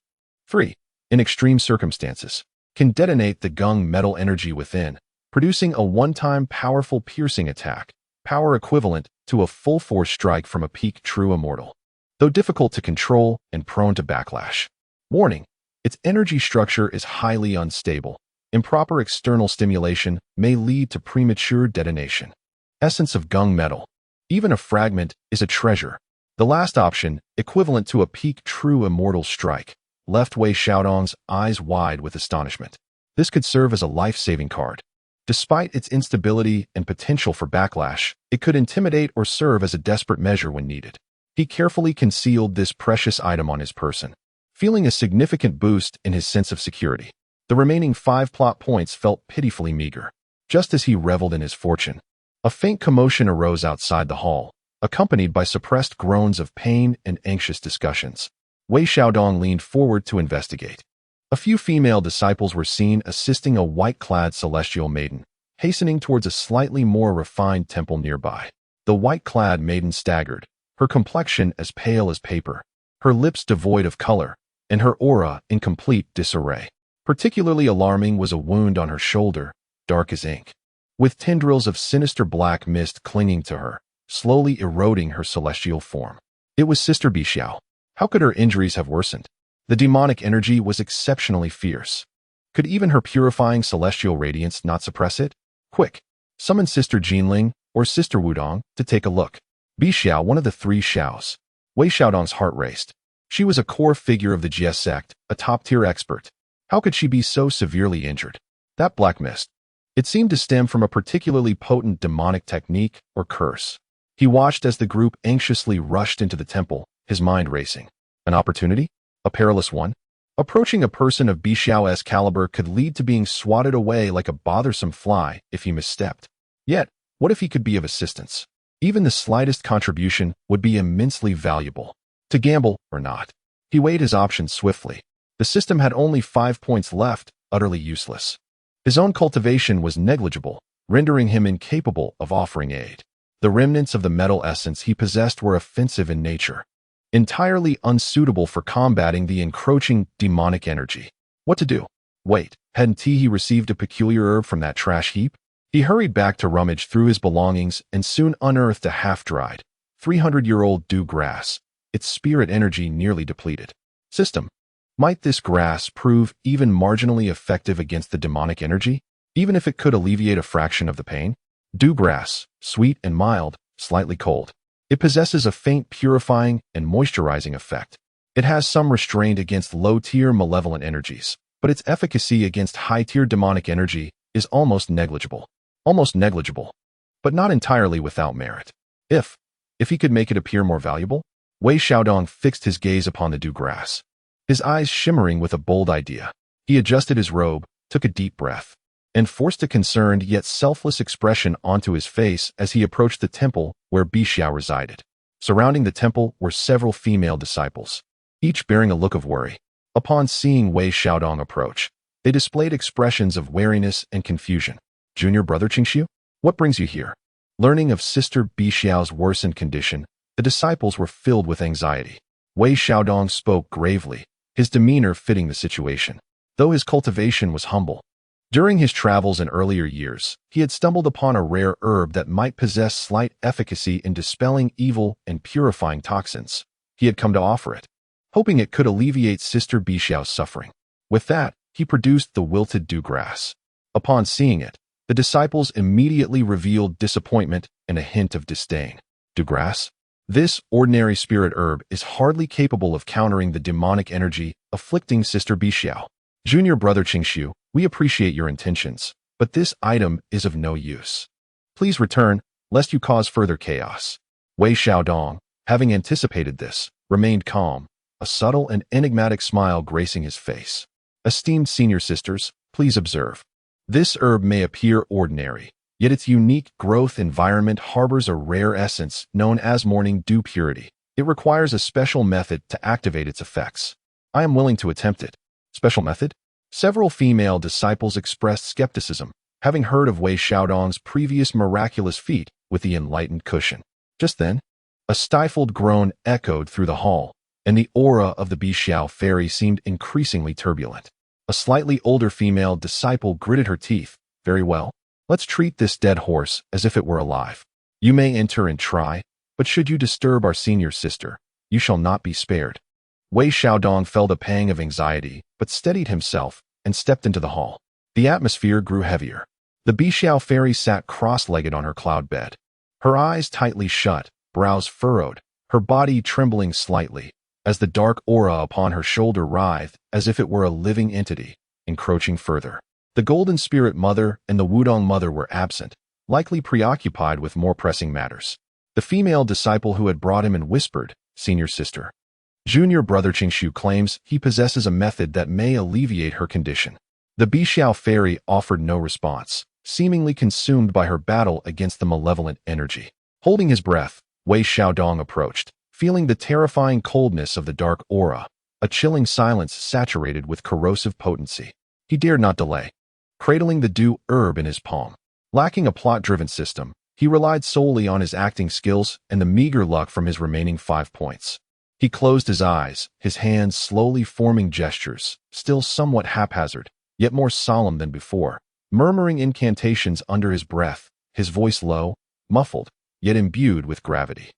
3. In extreme circumstances, can detonate the gung metal energy within, producing a one-time powerful piercing attack, power equivalent to a full-force strike from a peak true immortal. Though difficult to control and prone to backlash. Warning, its energy structure is highly unstable. Improper external stimulation may lead to premature detonation. Essence of gung metal. Even a fragment is a treasure. The last option, equivalent to a peak true immortal strike, left Wei Xiaodong's eyes wide with astonishment. This could serve as a life-saving card. Despite its instability and potential for backlash, it could intimidate or serve as a desperate measure when needed. He carefully concealed this precious item on his person, feeling a significant boost in his sense of security. The remaining 5 plot points felt pitifully meager. Just as he reveled in his fortune, a faint commotion arose outside the hall, accompanied by suppressed groans of pain and anxious discussions. Wei Xiaodong leaned forward to investigate. A few female disciples were seen assisting a white-clad celestial maiden, hastening towards a slightly more refined temple nearby. The white-clad maiden staggered, her complexion as pale as paper, her lips devoid of color, and her aura in complete disarray. Particularly alarming was a wound on her shoulder, dark as ink, with tendrils of sinister black mist clinging to her, slowly eroding her celestial form. It was Sister Bixiao. How could her injuries have worsened? The demonic energy was exceptionally fierce. Could even her purifying celestial radiance not suppress it? Quick, summon Sister Jinling or Sister Wudong to take a look. Bi Xiao, one of the three Xiaos. Wei Xiaodong's heart raced. She was a core figure of the Jie sect, a top-tier expert. How could she be so severely injured? That black mist. It seemed to stem from a particularly potent demonic technique or curse. He watched as the group anxiously rushed into the temple, his mind racing. An opportunity? A perilous one? Approaching a person of Bi Xiao's caliber could lead to being swatted away like a bothersome fly if he misstepped. Yet, what if he could be of assistance? Even the slightest contribution would be immensely valuable. To gamble or not. He weighed his options swiftly. The system had only 5 points left, utterly useless. His own cultivation was negligible, rendering him incapable of offering aid. The remnants of the metal essence he possessed were offensive in nature, entirely unsuitable for combating the encroaching demonic energy. What to do? Wait, hadn't he received a peculiar herb from that trash heap? He hurried back to rummage through his belongings and soon unearthed a half-dried, 300-year-old dew grass, its spirit energy nearly depleted. System. Might this grass prove even marginally effective against the demonic energy, even if it could alleviate a fraction of the pain? Dew grass, sweet and mild, slightly cold. It possesses a faint purifying and moisturizing effect. It has some restraint against low-tier malevolent energies, but its efficacy against high-tier demonic energy is almost negligible. Almost negligible, but not entirely without merit. If he could make it appear more valuable? Wei Xiaodong fixed his gaze upon the dew grass, his eyes shimmering with a bold idea. He adjusted his robe, took a deep breath, and forced a concerned yet selfless expression onto his face as he approached the temple where Bi Xiao resided. Surrounding the temple were several female disciples, each bearing a look of worry. Upon seeing Wei Xiaodong approach, they displayed expressions of wariness and confusion. Junior brother Qingxiu, what brings you here? Learning of Sister Bi Xiao's worsened condition, the disciples were filled with anxiety. Wei Xiaodong spoke gravely, his demeanor fitting the situation, though his cultivation was humble. During his travels in earlier years, he had stumbled upon a rare herb that might possess slight efficacy in dispelling evil and purifying toxins. He had come to offer it, hoping it could alleviate Sister Bi Xiao's suffering. With that, he produced the wilted dew grass. Upon seeing it, the disciples immediately revealed disappointment and a hint of disdain. Dew grass? This ordinary spirit herb is hardly capable of countering the demonic energy afflicting Sister Bi Xiao. Junior brother Qingxiu, we appreciate your intentions, but this item is of no use. Please return, lest you cause further chaos. Wei Xiaodong, having anticipated this, remained calm, a subtle and enigmatic smile gracing his face. Esteemed senior sisters, please observe. This herb may appear ordinary, yet its unique growth environment harbors a rare essence known as morning dew purity. It requires a special method to activate its effects. I am willing to attempt it. Special method? Several female disciples expressed skepticism, having heard of Wei Xiaodong's previous miraculous feat with the enlightened cushion. Just then, a stifled groan echoed through the hall, and the aura of the Bi Xiao fairy seemed increasingly turbulent. A slightly older female disciple gritted her teeth. Very well. Let's treat this dead horse as if it were alive. You may enter and try, but should you disturb our senior sister, you shall not be spared. Wei Xiaodong felt a pang of anxiety, but steadied himself and stepped into the hall. The atmosphere grew heavier. The Bi Xiao fairy sat cross-legged on her cloud bed, her eyes tightly shut, brows furrowed, her body trembling slightly, as the dark aura upon her shoulder writhed as if it were a living entity, encroaching further. The Golden Spirit Mother and the Wudong Mother were absent, likely preoccupied with more pressing matters. The female disciple who had brought him in whispered, "Senior sister. Junior brother Qingxiu claims he possesses a method that may alleviate her condition." The Bi Xiao fairy offered no response, seemingly consumed by her battle against the malevolent energy. Holding his breath, Wei Xiaodong approached, feeling the terrifying coldness of the dark aura, a chilling silence saturated with corrosive potency. He dared not delay. Cradling the dew herb in his palm, lacking a plot-driven system, he relied solely on his acting skills and the meager luck from his remaining 5 points. He closed his eyes, his hands slowly forming gestures, still somewhat haphazard, yet more solemn than before, murmuring incantations under his breath, his voice low, muffled, yet imbued with gravity.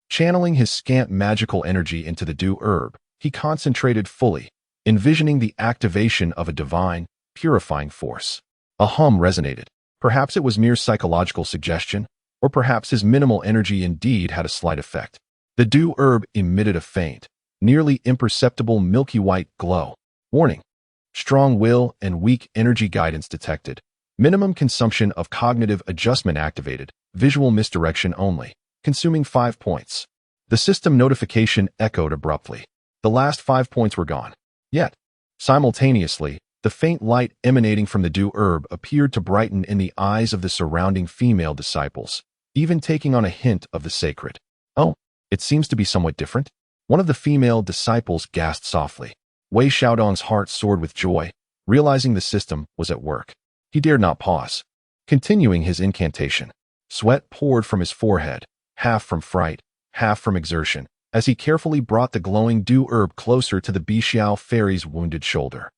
Channeling his scant magical energy into the dew herb, he concentrated fully, envisioning the activation of a divine, purifying force. A hum resonated. Perhaps it was mere psychological suggestion, or perhaps his minimal energy indeed had a slight effect. The dew herb emitted a faint, nearly imperceptible milky white glow. Warning: strong will and weak energy guidance detected. Minimum consumption of cognitive adjustment activated. Visual misdirection only. Consuming 5 points. The system notification echoed abruptly. The last 5 points were gone. Yet, simultaneously, the faint light emanating from the dew herb appeared to brighten in the eyes of the surrounding female disciples, even taking on a hint of the sacred. "Oh, it seems to be somewhat different." One of the female disciples gasped softly. Wei Xiaodong's heart soared with joy, realizing the system was at work. He dared not pause. Continuing his incantation, sweat poured from his forehead, half from fright, half from exertion, as he carefully brought the glowing dew herb closer to the Bixiao fairy's wounded shoulder.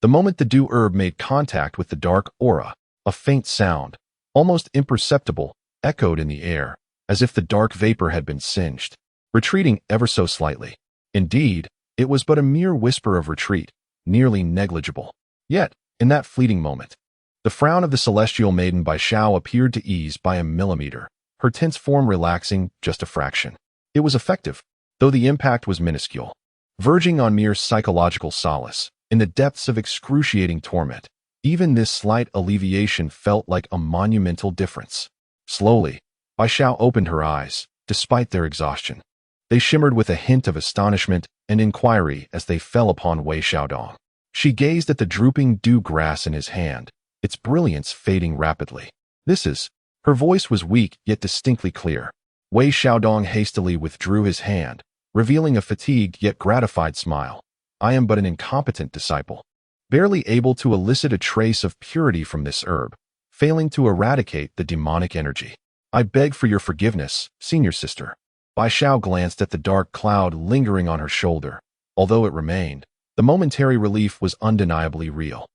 The moment the dew herb made contact with the dark aura, a faint sound, almost imperceptible, echoed in the air, as if the dark vapor had been singed, retreating ever so slightly. Indeed, it was but a mere whisper of retreat, nearly negligible. Yet, in that fleeting moment, the frown of the celestial maiden Bai Xiao appeared to ease by a millimeter, her tense form relaxing just a fraction. It was effective, though the impact was minuscule, verging on mere psychological solace. In the depths of excruciating torment, even this slight alleviation felt like a monumental difference. Slowly, Bai Xiao opened her eyes, despite their exhaustion. They shimmered with a hint of astonishment and inquiry as they fell upon Wei Xiaodong. She gazed at the drooping dew grass in his hand, its brilliance fading rapidly. "This is..." Her voice was weak yet distinctly clear. Wei Xiaodong hastily withdrew his hand, revealing a fatigued yet gratified smile. "I am but an incompetent disciple, barely able to elicit a trace of purity from this herb, failing to eradicate the demonic energy. I beg for your forgiveness, senior sister." Bai Xiao glanced at the dark cloud lingering on her shoulder. Although it remained, the momentary relief was undeniably real.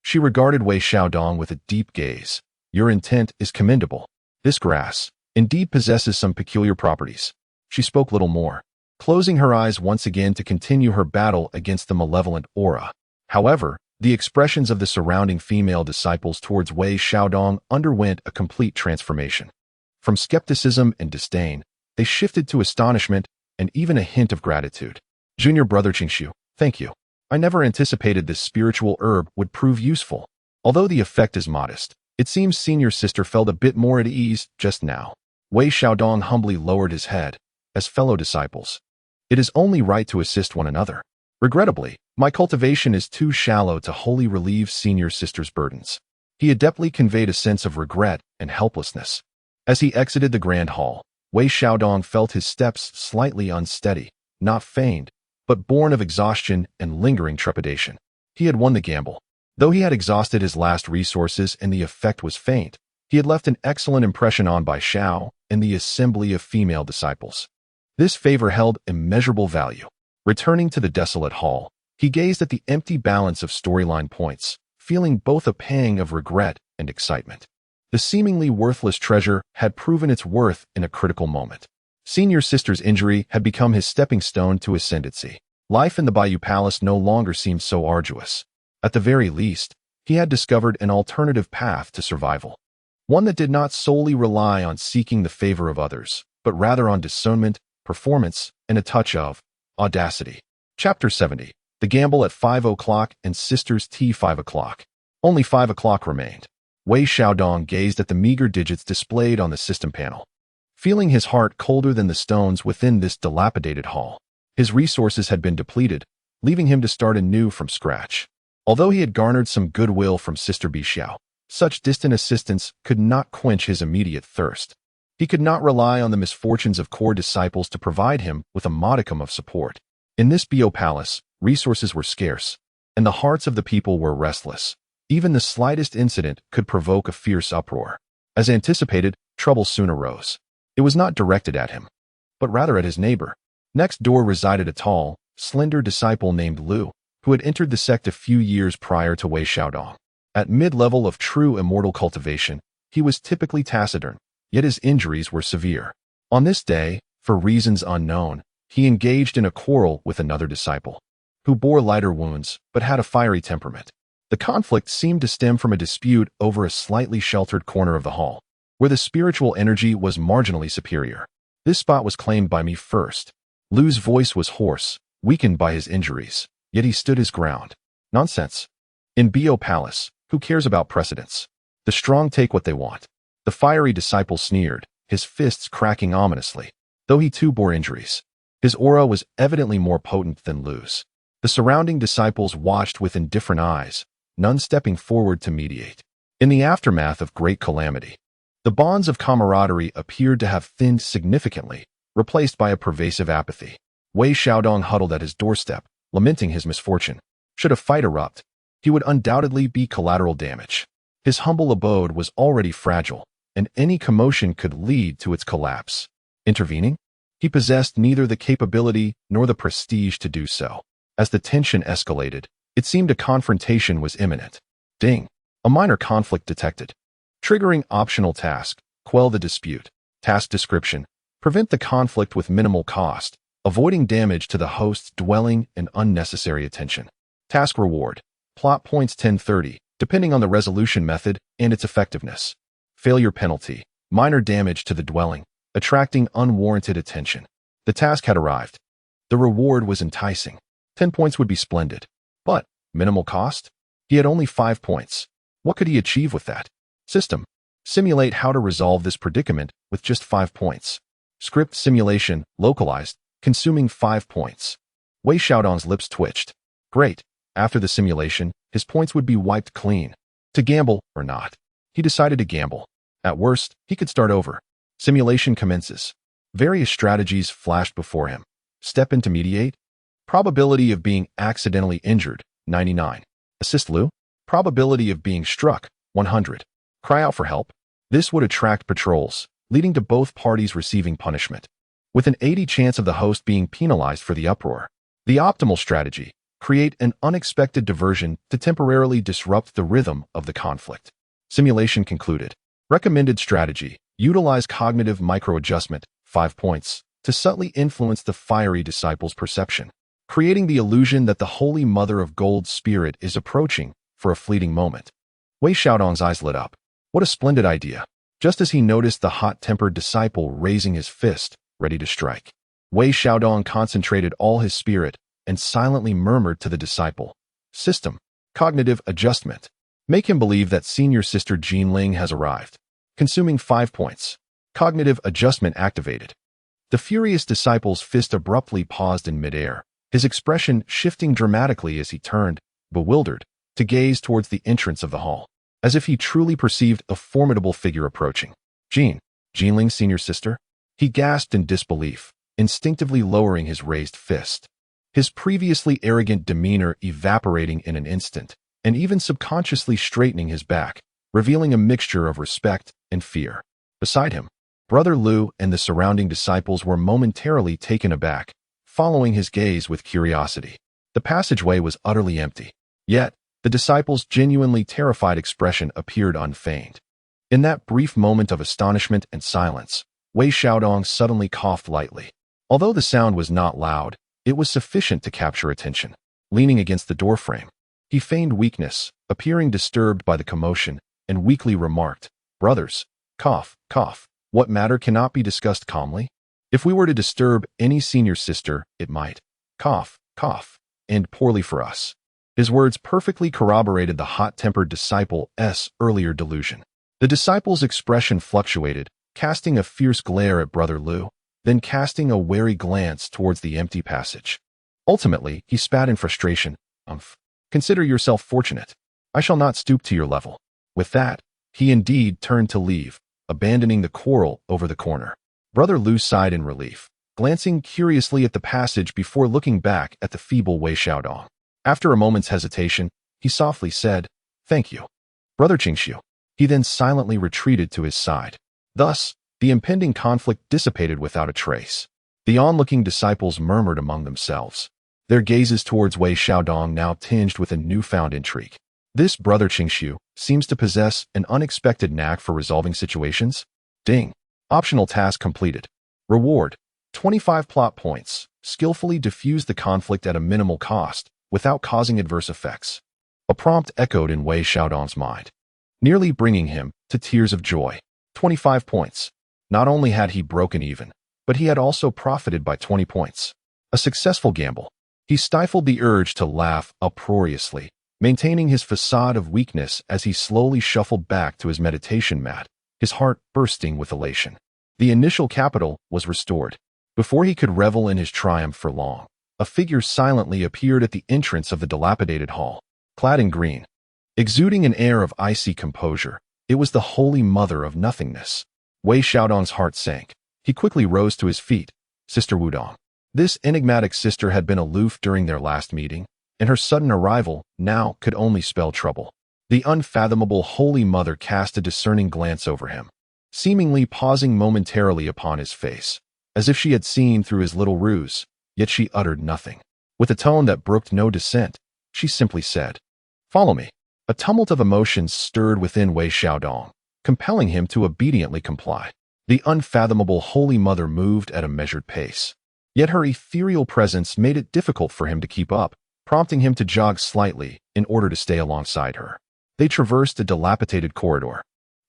She regarded Wei Xiaodong with a deep gaze. "Your intent is commendable. This grass, indeed, possesses some peculiar properties." She spoke little more, closing her eyes once again to continue her battle against the malevolent aura. However, the expressions of the surrounding female disciples towards Wei Xiaodong underwent a complete transformation. From skepticism and disdain, they shifted to astonishment and even a hint of gratitude. "Junior brother Qingxiu, thank you. I never anticipated this spiritual herb would prove useful. Although the effect is modest, it seems senior sister felt a bit more at ease just now." Wei Xiaodong humbly lowered his head. "As fellow disciples, it is only right to assist one another. Regrettably, my cultivation is too shallow to wholly relieve senior sister's burdens." He adeptly conveyed a sense of regret and helplessness. As he exited the grand hall, Wei Xiaodong felt his steps slightly unsteady, not feigned, but born of exhaustion and lingering trepidation. He had won the gamble. Though he had exhausted his last resources and the effect was faint, he had left an excellent impression on Bai Xiao and the assembly of female disciples. This favor held immeasurable value. Returning to the desolate hall, he gazed at the empty balance of storyline points, feeling both a pang of regret and excitement. The seemingly worthless treasure had proven its worth in a critical moment. Senior sister's injury had become his stepping stone to ascendancy. Life in the Bayou Palace no longer seemed so arduous. At the very least, he had discovered an alternative path to survival. One that did not solely rely on seeking the favor of others, but rather on discernment, performance, and a touch of audacity. Chapter 70. The Gamble at 5 o'clock and Sister's Tea 5 o'clock. Only 5 o'clock remained. Wei Xiaodong gazed at the meager digits displayed on the system panel, feeling his heart colder than the stones within this dilapidated hall. His resources had been depleted, leaving him to start anew from scratch. Although he had garnered some goodwill from Sister Bixiao, such distant assistance could not quench his immediate thirst. He could not rely on the misfortunes of core disciples to provide him with a modicum of support. In this Bio Palace, resources were scarce, and the hearts of the people were restless. Even the slightest incident could provoke a fierce uproar. As anticipated, trouble soon arose. It was not directed at him, but rather at his neighbor. Next door resided a tall, slender disciple named Lu, who had entered the sect a few years prior to Wei Xiaodong. At mid-level of true immortal cultivation, he was typically taciturn, yet his injuries were severe. On this day, for reasons unknown, he engaged in a quarrel with another disciple, who bore lighter wounds but had a fiery temperament. The conflict seemed to stem from a dispute over a slightly sheltered corner of the hall, where the spiritual energy was marginally superior. This spot was claimed by me first. Lu's voice was hoarse, weakened by his injuries, yet he stood his ground. Nonsense. In Bo Palace, who cares about precedence? The strong take what they want. The fiery disciple sneered, his fists cracking ominously, though he too bore injuries. His aura was evidently more potent than Lu's. The surrounding disciples watched with indifferent eyes, none stepping forward to mediate. In the aftermath of great calamity, the bonds of camaraderie appeared to have thinned significantly, replaced by a pervasive apathy. Wei Xiaodong huddled at his doorstep, lamenting his misfortune. Should a fight erupt, he would undoubtedly be collateral damage. His humble abode was already fragile, and any commotion could lead to its collapse. Intervening? He possessed neither the capability nor the prestige to do so. As the tension escalated, it seemed a confrontation was imminent. Ding! A minor conflict detected. Triggering optional task, quell the dispute. Task description, prevent the conflict with minimal cost, avoiding damage to the host's dwelling and unnecessary attention. Task reward, plot points 1030, depending on the resolution method and its effectiveness. Failure penalty, minor damage to the dwelling, attracting unwarranted attention. The task had arrived. The reward was enticing. 10 points would be splendid. But, minimal cost? He had only 5 points. What could he achieve with that? System. Simulate how to resolve this predicament with just 5 points. Script simulation, localized, consuming 5 points. Wei Xiaodong's lips twitched. Great. After the simulation, his points would be wiped clean. To gamble or not. He decided to gamble. At worst, he could start over. Simulation commences. Various strategies flashed before him. Step in to mediate. Probability of being accidentally injured, 99. Assist Lu. Probability of being struck, 100. Cry out for help. This would attract patrols, leading to both parties receiving punishment. With an 80 chance of the host being penalized for the uproar. The optimal strategy, create an unexpected diversion to temporarily disrupt the rhythm of the conflict. Simulation concluded. Recommended strategy, utilize cognitive microadjustment, 5 points, to subtly influence the fiery disciple's perception, creating the illusion that the Holy Mother of Gold spirit is approaching for a fleeting moment. Wei Xiaodong's eyes lit up. What a splendid idea. Just as he noticed the hot-tempered disciple raising his fist, ready to strike, Wei Xiaodong concentrated all his spirit and silently murmured to the disciple. System. Cognitive adjustment. Make him believe that senior sister Jinling has arrived. Consuming 5 points. Cognitive adjustment activated. The furious disciple's fist abruptly paused in midair, his expression shifting dramatically as he turned, bewildered, to gaze towards the entrance of the hall, as if he truly perceived a formidable figure approaching. Jinling's senior sister? He gasped in disbelief, instinctively lowering his raised fist. His previously arrogant demeanor evaporating in an instant, and even subconsciously straightening his back, revealing a mixture of respect and fear. Beside him, Brother Lu and the surrounding disciples were momentarily taken aback, following his gaze with curiosity. The passageway was utterly empty. Yet, the disciples' genuinely terrified expression appeared unfeigned. In that brief moment of astonishment and silence, Wei Xiaodong suddenly coughed lightly. Although the sound was not loud, it was sufficient to capture attention. Leaning against the doorframe, he feigned weakness, appearing disturbed by the commotion, and weakly remarked, "Brothers, cough, cough. What matter cannot be discussed calmly? If we were to disturb any senior sister, it might, cough, cough, end poorly for us." His words perfectly corroborated the hot-tempered disciple's earlier delusion. The disciple's expression fluctuated, casting a fierce glare at Brother Lu, then casting a wary glance towards the empty passage. Ultimately, he spat in frustration. Consider yourself fortunate. I shall not stoop to your level." With that, he indeed turned to leave, abandoning the quarrel over the corner. Brother Lu sighed in relief, glancing curiously at the passage before looking back at the feeble Wei Xiaodong. After a moment's hesitation, he softly said, "Thank you, Brother Qingxiu." He then silently retreated to his side. Thus, the impending conflict dissipated without a trace. The onlooking disciples murmured among themselves, their gazes towards Wei Xiaodong now tinged with a newfound intrigue. This Brother Qingxiu seems to possess an unexpected knack for resolving situations. Ding. Optional task completed. Reward. 25 plot points. Skillfully diffuse the conflict at a minimal cost, without causing adverse effects. A prompt echoed in Wei Xiaodong's mind, nearly bringing him to tears of joy. 25 points. Not only had he broken even, but he had also profited by 20 points. A successful gamble. He stifled the urge to laugh uproariously, maintaining his facade of weakness as he slowly shuffled back to his meditation mat, his heart bursting with elation. The initial capital was restored. Before he could revel in his triumph for long, a figure silently appeared at the entrance of the dilapidated hall, clad in green. Exuding an air of icy composure, it was the Holy Mother of Nothingness. Wei Xiaodong's heart sank. He quickly rose to his feet. Sister Wudong. This enigmatic sister had been aloof during their last meeting, and her sudden arrival now could only spell trouble. The unfathomable Holy Mother cast a discerning glance over him, seemingly pausing momentarily upon his face, as if she had seen through his little ruse, yet she uttered nothing. With a tone that brooked no dissent, she simply said, "Follow me." A tumult of emotions stirred within Wei Xiaodong, compelling him to obediently comply. The unfathomable Holy Mother moved at a measured pace, yet her ethereal presence made it difficult for him to keep up, prompting him to jog slightly in order to stay alongside her. They traversed a dilapidated corridor,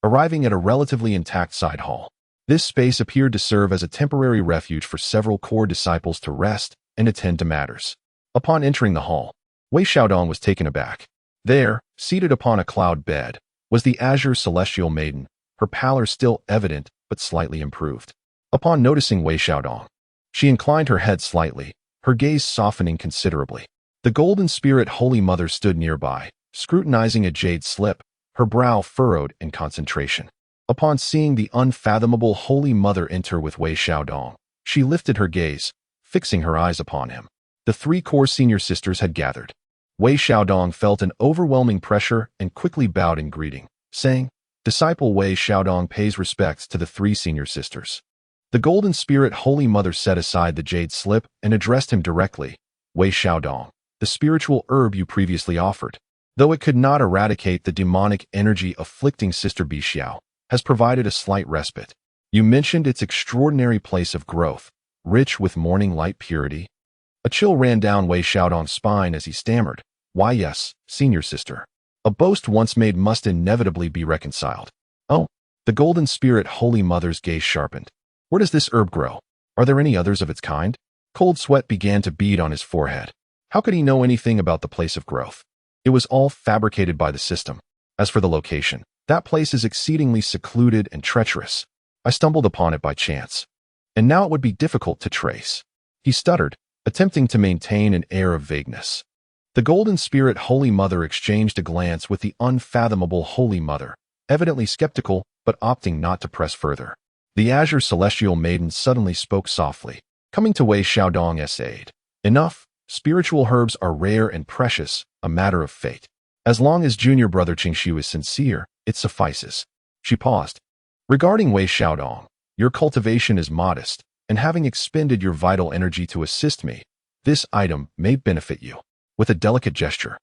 arriving at a relatively intact side hall. This space appeared to serve as a temporary refuge for several core disciples to rest and attend to matters. Upon entering the hall, Wei Xiaodong was taken aback. There, seated upon a cloud bed, was the azure celestial maiden, her pallor still evident but slightly improved. Upon noticing Wei Xiaodong, she inclined her head slightly, her gaze softening considerably. The golden spirit Holy Mother stood nearby, scrutinizing a jade slip, her brow furrowed in concentration. Upon seeing the unfathomable Holy Mother enter with Wei Xiaodong, she lifted her gaze, fixing her eyes upon him. The three core senior sisters had gathered. Wei Xiaodong felt an overwhelming pressure and quickly bowed in greeting, saying, "Disciple Wei Xiaodong pays respects to the three senior sisters." The golden spirit Holy Mother set aside the jade slip and addressed him directly. "Wei Xiaodong, the spiritual herb you previously offered, though it could not eradicate the demonic energy afflicting Sister Bixiao, has provided a slight respite. You mentioned its extraordinary place of growth, rich with morning light purity." A chill ran down Wei Xiaodong's spine as he stammered, "Why yes, senior sister. A boast once made must inevitably be reconciled." "Oh." The golden spirit Holy Mother's gaze sharpened. "Where does this herb grow? Are there any others of its kind?" Cold sweat began to bead on his forehead. How could he know anything about the place of growth? It was all fabricated by the system. As for the location, that place is exceedingly secluded and treacherous. I stumbled upon it by chance, and now it would be difficult to trace. He stuttered, attempting to maintain an air of vagueness. The golden spirit Holy Mother exchanged a glance with the unfathomable Holy Mother, evidently skeptical but opting not to press further. The azure celestial maiden suddenly spoke softly, coming to Wei Xiaodong's aid. "Enough. Spiritual herbs are rare and precious, a matter of fate. As long as junior brother Qingxiu is sincere, it suffices." She paused. "Regarding Wei Xiaodong, your cultivation is modest, and having expended your vital energy to assist me, this item may benefit you." With a delicate gesture,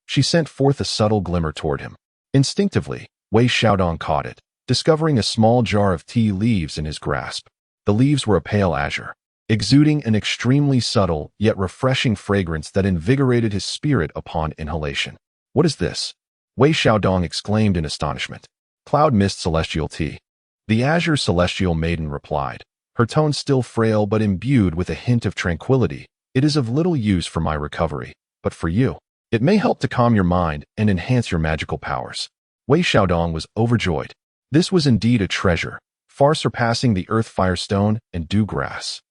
she sent forth a subtle glimmer toward him. Instinctively, Wei Xiaodong caught it, discovering a small jar of tea leaves in his grasp. The leaves were a pale azure, exuding an extremely subtle yet refreshing fragrance that invigorated his spirit upon inhalation. "What is this?" Wei Xiaodong exclaimed in astonishment. "Cloud mist celestial tea." The azure celestial maiden replied, her tone still frail but imbued with a hint of tranquility. "It is of little use for my recovery, but for you, it may help to calm your mind and enhance your magical powers." Wei Xiaodong was overjoyed. This was indeed a treasure, far surpassing the earth firestone and dew grass.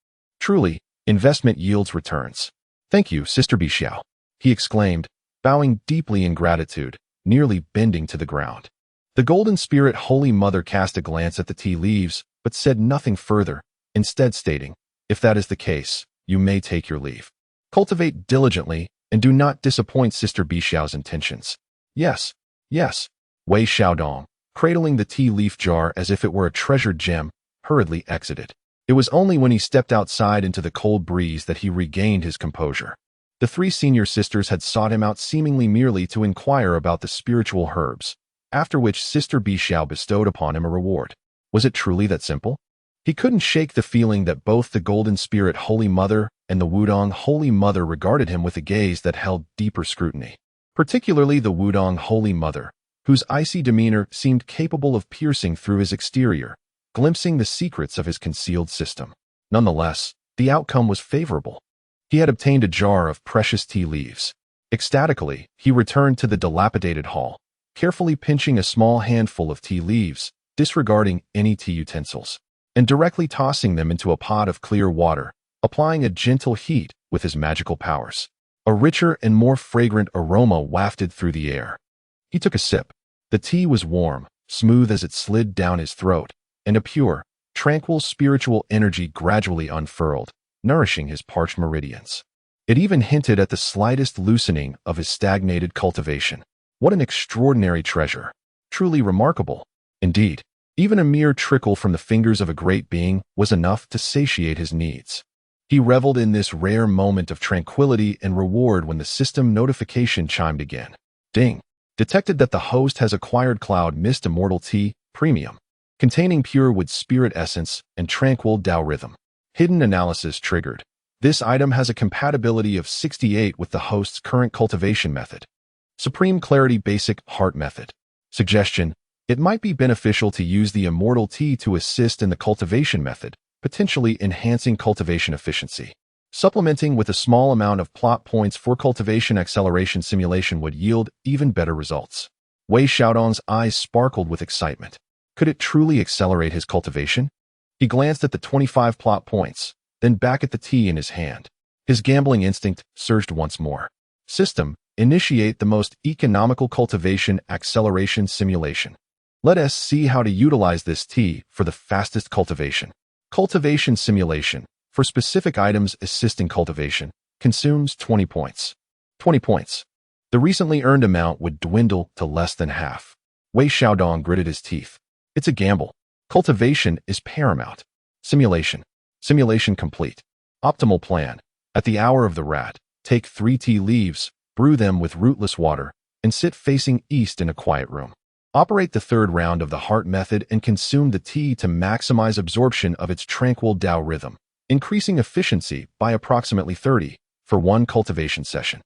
Truly, investment yields returns. "Thank you, Sister Bixiao," he exclaimed, bowing deeply in gratitude, nearly bending to the ground. The golden spirit Holy Mother cast a glance at the tea leaves, but said nothing further, instead stating, "If that is the case, you may take your leave. Cultivate diligently and do not disappoint Sister Bixiao's intentions." "Yes, yes." Wei Xiaodong, cradling the tea leaf jar as if it were a treasured gem, hurriedly exited. It was only when he stepped outside into the cold breeze that he regained his composure. The three senior sisters had sought him out seemingly merely to inquire about the spiritual herbs, after which Sister Bixiao bestowed upon him a reward. Was it truly that simple? He couldn't shake the feeling that both the golden spirit Holy Mother and the Wudong Holy Mother regarded him with a gaze that held deeper scrutiny. particularly the Wudong Holy Mother, whose icy demeanor seemed capable of piercing through his exterior, glimpsing the secrets of his concealed system. Nonetheless, the outcome was favorable. He had obtained a jar of precious tea leaves. Ecstatically, he returned to the dilapidated hall, carefully pinching a small handful of tea leaves, disregarding any tea utensils, and directly tossing them into a pot of clear water, applying a gentle heat with his magical powers. A richer and more fragrant aroma wafted through the air. He took a sip. The tea was warm, smooth as it slid down his throat, and a pure, tranquil spiritual energy gradually unfurled, nourishing his parched meridians. It even hinted at the slightest loosening of his stagnated cultivation. What an extraordinary treasure! Truly remarkable. Indeed, even a mere trickle from the fingers of a great being was enough to satiate his needs. He reveled in this rare moment of tranquility and reward when the system notification chimed again. Ding! Detected that the host has acquired Cloud Mist Immortal Tea Premium, containing pure wood spirit essence and tranquil Tao rhythm. Hidden analysis triggered. This item has a compatibility of 68 with the host's current cultivation method. Supreme Clarity Basic Heart Method. Suggestion: it might be beneficial to use the Immortal Tea to assist in the cultivation method, potentially enhancing cultivation efficiency. Supplementing with a small amount of plot points for cultivation acceleration simulation would yield even better results. Wei Xiaodong's eyes sparkled with excitement. Could it truly accelerate his cultivation? He glanced at the 25 plot points, then back at the tea in his hand. His gambling instinct surged once more. System: initiate the most economical cultivation acceleration simulation. Let us see how to utilize this tea for the fastest cultivation. Cultivation simulation. For specific items assisting cultivation, consumes 20 points. 20 points. The recently earned amount would dwindle to less than half. Wei Xiaodong gritted his teeth. It's a gamble. Cultivation is paramount. Simulation. Simulation complete. Optimal plan. At the hour of the rat, take 3 tea leaves, brew them with rootless water, and sit facing east in a quiet room. Operate the third round of the heart method and consume the tea to maximize absorption of its tranquil Tao rhythm, increasing efficiency by approximately 30 for one cultivation session.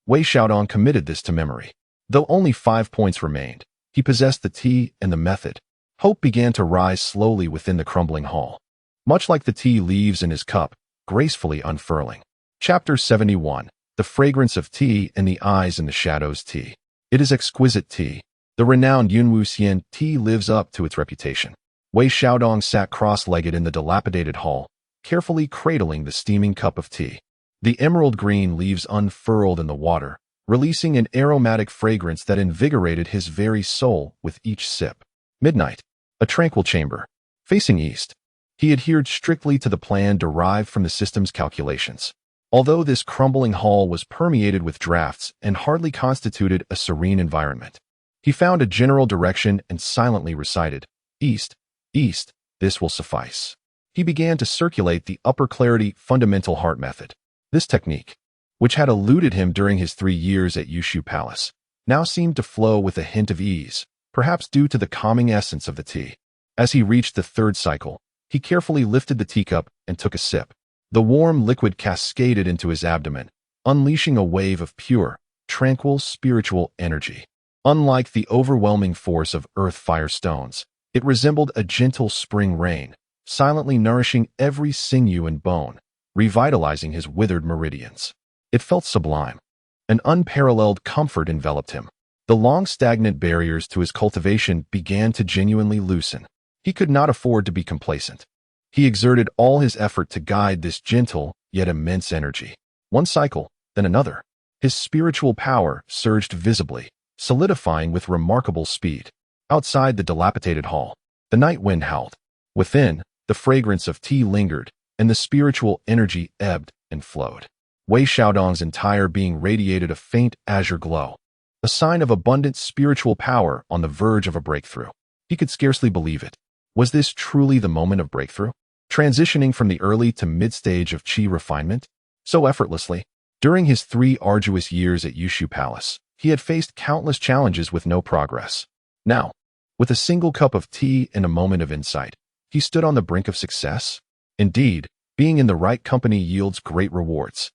Wei Xiaodong committed this to memory. Though only 5 points remained, he possessed the tea and the method. Hope began to rise slowly within the crumbling hall, much like the tea leaves in his cup, gracefully unfurling. Chapter 71. The Fragrance of Tea and the Eyes in the Shadows Tea. It is exquisite tea. The renowned Yunwuxian tea lives up to its reputation. Wei Xiaodong sat cross-legged in the dilapidated hall, carefully cradling the steaming cup of tea. The emerald green leaves unfurled in the water, releasing an aromatic fragrance that invigorated his very soul with each sip. Midnight. A tranquil chamber. Facing east. He adhered strictly to the plan derived from the system's calculations. Although this crumbling hall was permeated with drafts and hardly constituted a serene environment, he found a general direction and silently recited, "East, east, this will suffice." He began to circulate the upper clarity fundamental heart method. This technique, which had eluded him during his 3 years at Yushu Palace, now seemed to flow with a hint of ease, perhaps due to the calming essence of the tea. As he reached the third cycle, he carefully lifted the teacup and took a sip. The warm liquid cascaded into his abdomen, unleashing a wave of pure, tranquil spiritual energy. Unlike the overwhelming force of earth-fire stones, it resembled a gentle spring rain, silently nourishing every sinew and bone, revitalizing his withered meridians. It felt sublime. An unparalleled comfort enveloped him. The long stagnant barriers to his cultivation began to genuinely loosen. He could not afford to be complacent. He exerted all his effort to guide this gentle, yet immense energy. One cycle, then another. His spiritual power surged visibly, solidifying with remarkable speed. Outside the dilapidated hall, the night wind howled. Within, the fragrance of tea lingered, and the spiritual energy ebbed and flowed. Wei Xiaodong's entire being radiated a faint azure glow, a sign of abundant spiritual power on the verge of a breakthrough. He could scarcely believe it. Was this truly the moment of breakthrough? Transitioning from the early to mid-stage of qi refinement? So effortlessly. During his 3 arduous years at Yushu Palace, he had faced countless challenges with no progress. Now, with a single cup of tea and a moment of insight, he stood on the brink of success. Indeed, being in the right company yields great rewards.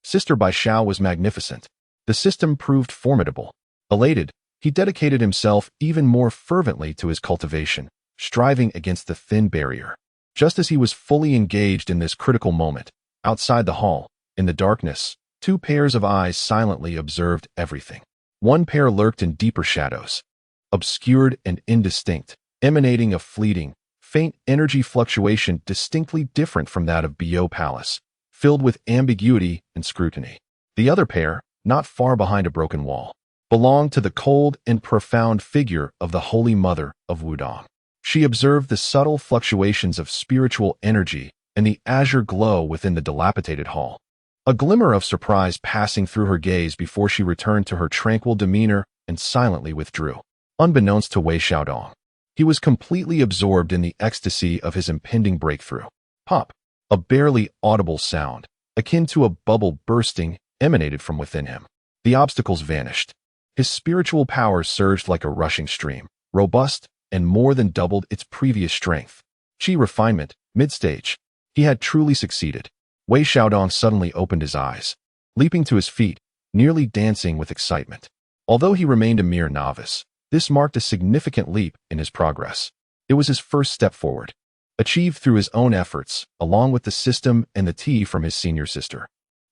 Sister Bai Xiao was magnificent. The system proved formidable. Elated, he dedicated himself even more fervently to his cultivation, striving against the thin barrier. Just as he was fully engaged in this critical moment, outside the hall, in the darkness, two pairs of eyes silently observed everything. One pair lurked in deeper shadows, obscured and indistinct, emanating a fleeting, faint energy fluctuation distinctly different from that of Bio Palace, filled with ambiguity and scrutiny. The other pair, not far behind a broken wall, belonged to the cold and profound figure of the Holy Mother of Wudong. She observed the subtle fluctuations of spiritual energy and the azure glow within the dilapidated hall. A glimmer of surprise passing through her gaze before she returned to her tranquil demeanor and silently withdrew. Unbeknownst to Wei Xiaodong, he was completely absorbed in the ecstasy of his impending breakthrough. Pop! A barely audible sound, akin to a bubble bursting, emanated from within him. The obstacles vanished. His spiritual power surged like a rushing stream, robust and more than doubled its previous strength. Qi refinement, mid-stage. He had truly succeeded. Wei Xiaodong suddenly opened his eyes, leaping to his feet, nearly dancing with excitement. Although he remained a mere novice, this marked a significant leap in his progress. It was his first step forward, achieved through his own efforts, along with the system and the tea from his senior sister.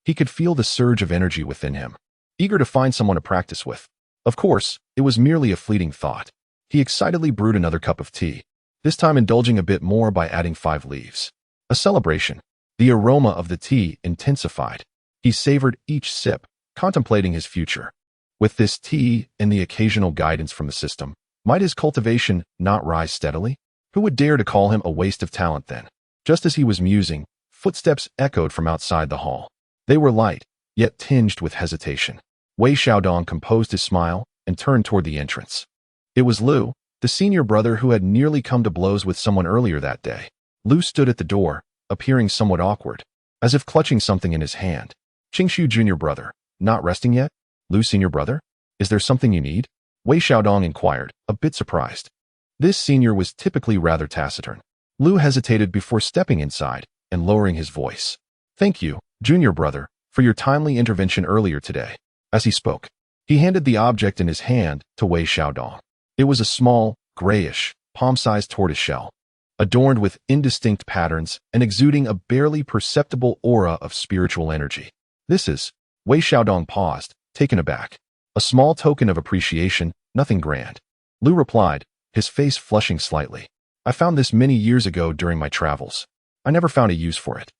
He could feel the surge of energy within him, eager to find someone to practice with. Of course, it was merely a fleeting thought. He excitedly brewed another cup of tea, this time indulging a bit more by adding 5 leaves. A celebration. The aroma of the tea intensified. He savored each sip, contemplating his future. With this tea and the occasional guidance from the system, might his cultivation not rise steadily? Who would dare to call him a waste of talent then? Just as he was musing, footsteps echoed from outside the hall. They were light, yet tinged with hesitation. Wei Xiaodong composed his smile and turned toward the entrance. It was Lu, the senior brother who had nearly come to blows with someone earlier that day. Lu stood at the door, appearing somewhat awkward, as if clutching something in his hand. Qingshu Jr. brother, not resting yet? Lu senior brother? Is there something you need? Wei Xiaodong inquired, a bit surprised. This senior was typically rather taciturn. Lu hesitated before stepping inside and lowering his voice. Thank you, junior brother, for your timely intervention earlier today. As he spoke, he handed the object in his hand to Wei Xiaodong. It was a small, grayish, palm-sized tortoise shell, adorned with indistinct patterns and exuding a barely perceptible aura of spiritual energy. This is, Wei Xiaodong paused, taken aback. A small token of appreciation, nothing grand. Lu replied, his face flushing slightly. I found this many years ago during my travels. I never found a use for it.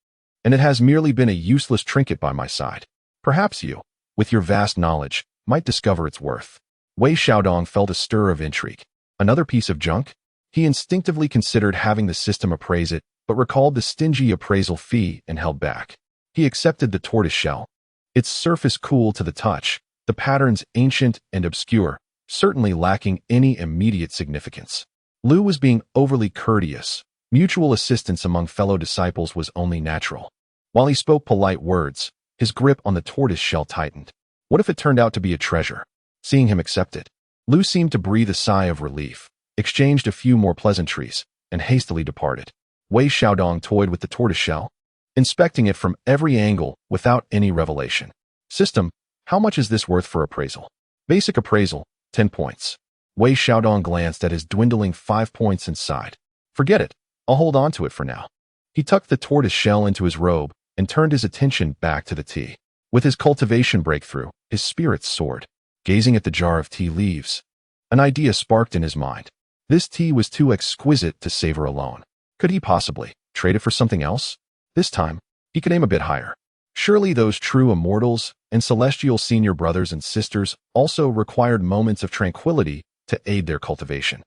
And it has merely been a useless trinket by my side. Perhaps you, with your vast knowledge, might discover its worth. Wei Xiaodong felt a stir of intrigue. Another piece of junk? He instinctively considered having the system appraise it, but recalled the stingy appraisal fee and held back. He accepted the tortoise shell. Its surface cool to the touch, the patterns ancient and obscure, certainly lacking any immediate significance. Lu was being overly courteous. Mutual assistance among fellow disciples was only natural. While he spoke polite words, his grip on the tortoise shell tightened. What if it turned out to be a treasure? Seeing him accept it, Lu seemed to breathe a sigh of relief, exchanged a few more pleasantries, and hastily departed. Wei Xiaodong toyed with the tortoise shell, inspecting it from every angle without any revelation. System, how much is this worth for appraisal? Basic appraisal, 10 points. Wei Xiaodong glanced at his dwindling 5 points and sighed. Forget it, I'll hold on to it for now. He tucked the tortoise shell into his robe and turned his attention back to the tea. With his cultivation breakthrough, his spirits soared. Gazing at the jar of tea leaves, an idea sparked in his mind. This tea was too exquisite to savor alone. Could he possibly trade it for something else? This time, he could aim a bit higher. Surely those true immortals and celestial senior brothers and sisters also required moments of tranquility to aid their cultivation,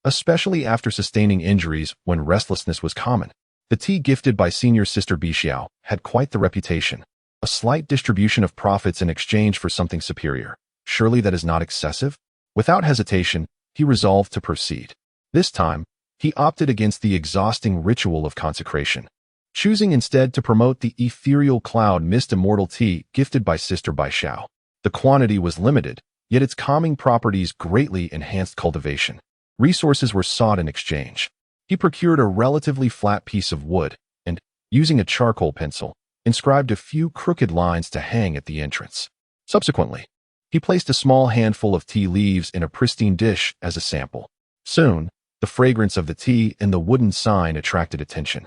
especially after sustaining injuries when restlessness was common. The tea gifted by senior sister Bixiao had quite the reputation. A slight distribution of profits in exchange for something superior. Surely that is not excessive? Without hesitation, he resolved to proceed. This time, he opted against the exhausting ritual of consecration, choosing instead to promote the ethereal cloud mist immortal tea gifted by Sister Bixiao. The quantity was limited, yet its calming properties greatly enhanced cultivation. Resources were sought in exchange. He procured a relatively flat piece of wood and, using a charcoal pencil, inscribed a few crooked lines to hang at the entrance. Subsequently, He placed a small handful of tea leaves in a pristine dish as a sample. Soon, the fragrance of the tea and the wooden sign attracted attention.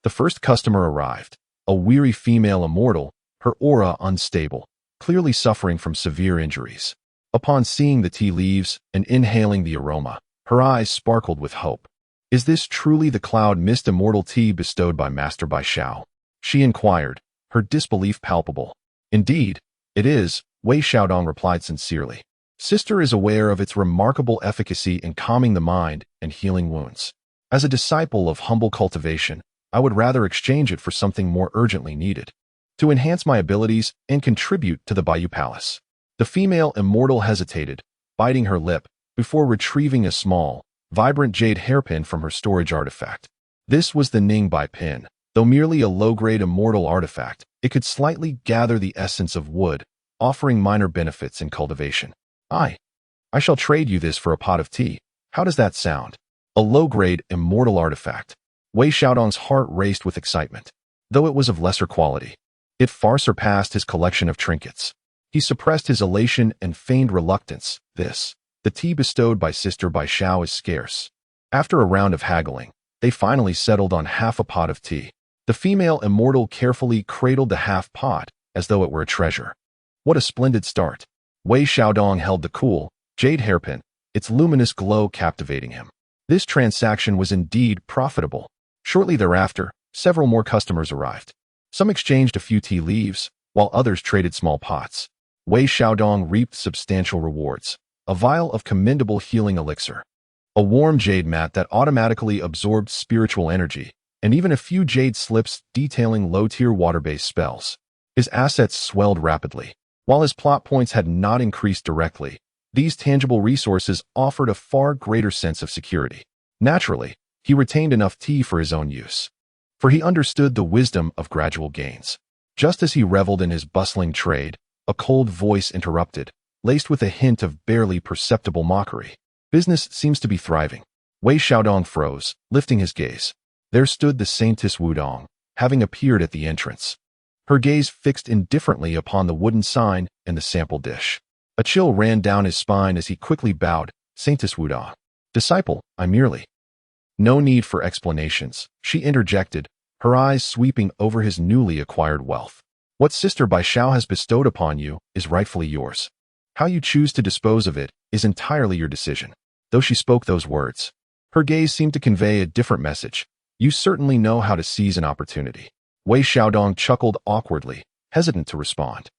The first customer arrived, a weary female immortal, her aura unstable, clearly suffering from severe injuries. Upon seeing the tea leaves and inhaling the aroma, her eyes sparkled with hope. "Is this truly the cloud mist immortal tea bestowed by Master Bai Xiao?" she inquired, her disbelief palpable. "Indeed, it is," Wei Xiaodong replied sincerely. "Sister is aware of its remarkable efficacy in calming the mind and healing wounds. As a disciple of humble cultivation, I would rather exchange it for something more urgently needed, to enhance my abilities and contribute to the Bayou Palace." The female immortal hesitated, biting her lip, before retrieving a small, vibrant jade hairpin from her storage artifact. This was the Ning Bai pin. Though merely a low-grade immortal artifact, it could slightly gather the essence of wood, offering minor benefits in cultivation. I shall trade you this for a pot of tea. How does that sound?" A low-grade immortal artifact. Wei Xiaodong's heart raced with excitement. Though it was of lesser quality, it far surpassed his collection of trinkets. He suppressed his elation and feigned reluctance. The tea bestowed by Sister Bai Xiao is scarce. After a round of haggling, they finally settled on half a pot of tea. The female immortal carefully cradled the half pot as though it were a treasure. What a splendid start! Wei Xiaodong held the cool, jade hairpin, its luminous glow captivating him. This transaction was indeed profitable. Shortly thereafter, several more customers arrived. Some exchanged a few tea leaves, while others traded small pots. Wei Xiaodong reaped substantial rewards. A vial of commendable healing elixir, a warm jade mat that automatically absorbed spiritual energy, and even a few jade slips detailing low-tier water-based spells. His assets swelled rapidly. While his plot points had not increased directly, these tangible resources offered a far greater sense of security. Naturally, he retained enough tea for his own use, for he understood the wisdom of gradual gains. Just as he reveled in his bustling trade, a cold voice interrupted, laced with a hint of barely perceptible mockery. "Business seems to be thriving." Wei Xiaodong froze, lifting his gaze. There stood the Saintess Wudong, having appeared at the entrance. Her gaze fixed indifferently upon the wooden sign and the sample dish. A chill ran down his spine as he quickly bowed. "Saintess Wudong. Disciple, I merely—" "No need for explanations," she interjected, her eyes sweeping over his newly acquired wealth. "What Sister Bai Xiao has bestowed upon you is rightfully yours. How you choose to dispose of it is entirely your decision." Though she spoke those words, her gaze seemed to convey a different message. "You certainly know how to seize an opportunity." Wei Xiaodong chuckled awkwardly, hesitant to respond.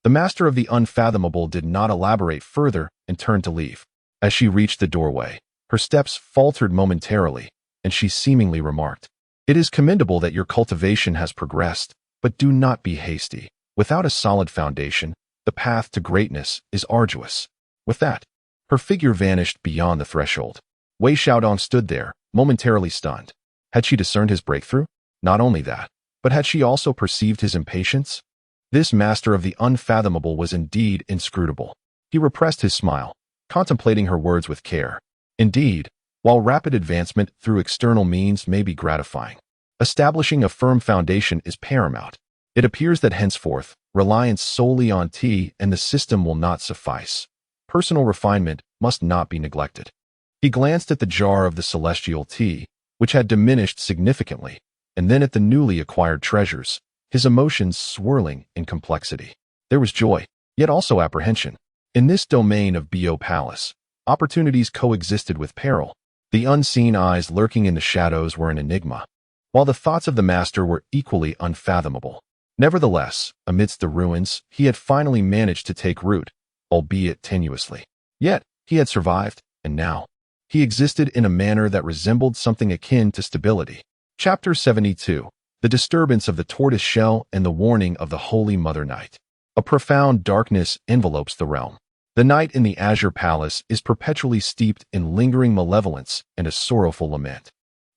The master of the unfathomable did not elaborate further and turned to leave. As she reached the doorway, her steps faltered momentarily, and she seemingly remarked, "It is commendable that your cultivation has progressed, but do not be hasty. Without a solid foundation, the path to greatness is arduous." With that, her figure vanished beyond the threshold. Wei Xiaodong stood there, momentarily stunned. Had she discerned his breakthrough? Not only that, but had she also perceived his impatience? This master of the unfathomable was indeed inscrutable. He repressed his smile, contemplating her words with care. Indeed, while rapid advancement through external means may be gratifying, establishing a firm foundation is paramount. It appears that henceforth, reliance solely on tea and the system will not suffice. Personal refinement must not be neglected. He glanced at the jar of the celestial tea, which had diminished significantly, and then at the newly acquired treasures, his emotions swirling in complexity. There was joy, yet also apprehension. In this domain of Bayou Palace, opportunities coexisted with peril. The unseen eyes lurking in the shadows were an enigma, while the thoughts of the master were equally unfathomable. Nevertheless, amidst the ruins, he had finally managed to take root, albeit tenuously. Yet, he had survived, and now, he existed in a manner that resembled something akin to stability. Chapter 72. The Disturbance of the Tortoise Shell and the Warning of the Holy Mother Night. A profound darkness envelopes the realm. The night in the Azure Palace is perpetually steeped in lingering malevolence and a sorrowful lament,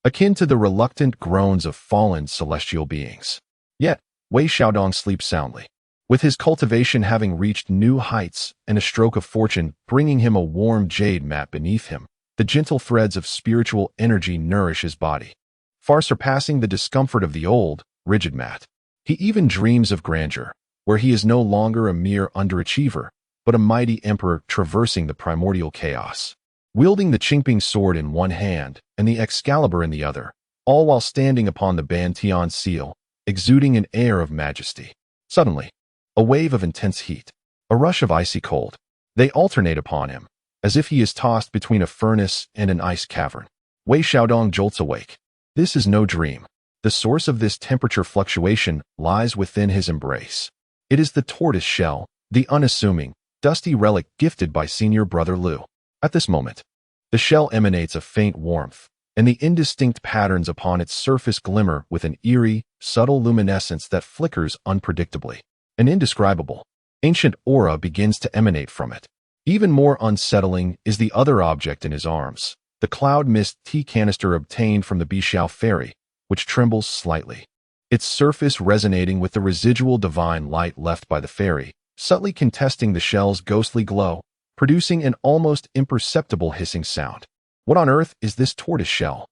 akin to the reluctant groans of fallen celestial beings. Yet, Wei Xiaodong sleeps soundly, with his cultivation having reached new heights and a stroke of fortune bringing him a warm jade mat beneath him. The gentle threads of spiritual energy nourish his body, far surpassing the discomfort of the old, rigid mat. He even dreams of grandeur, where he is no longer a mere underachiever, but a mighty emperor traversing the primordial chaos. Wielding the Qingping sword in one hand and the Excalibur in the other, all while standing upon the Bantian seal, exuding an air of majesty. Suddenly, a wave of intense heat, a rush of icy cold. They alternate upon him, as if he is tossed between a furnace and an ice cavern. Wei Xiaodong jolts awake. This is no dream. The source of this temperature fluctuation lies within his embrace. It is the tortoise shell, the unassuming, dusty relic gifted by senior brother Lu. At this moment, the shell emanates a faint warmth, and the indistinct patterns upon its surface glimmer with an eerie, subtle luminescence that flickers unpredictably. An indescribable, ancient aura begins to emanate from it. Even more unsettling is the other object in his arms, the cloud mist tea canister obtained from the Bishao fairy, which trembles slightly. Its surface resonating with the residual divine light left by the fairy, subtly contesting the shell's ghostly glow, producing an almost imperceptible hissing sound. What on earth is this tortoise shell?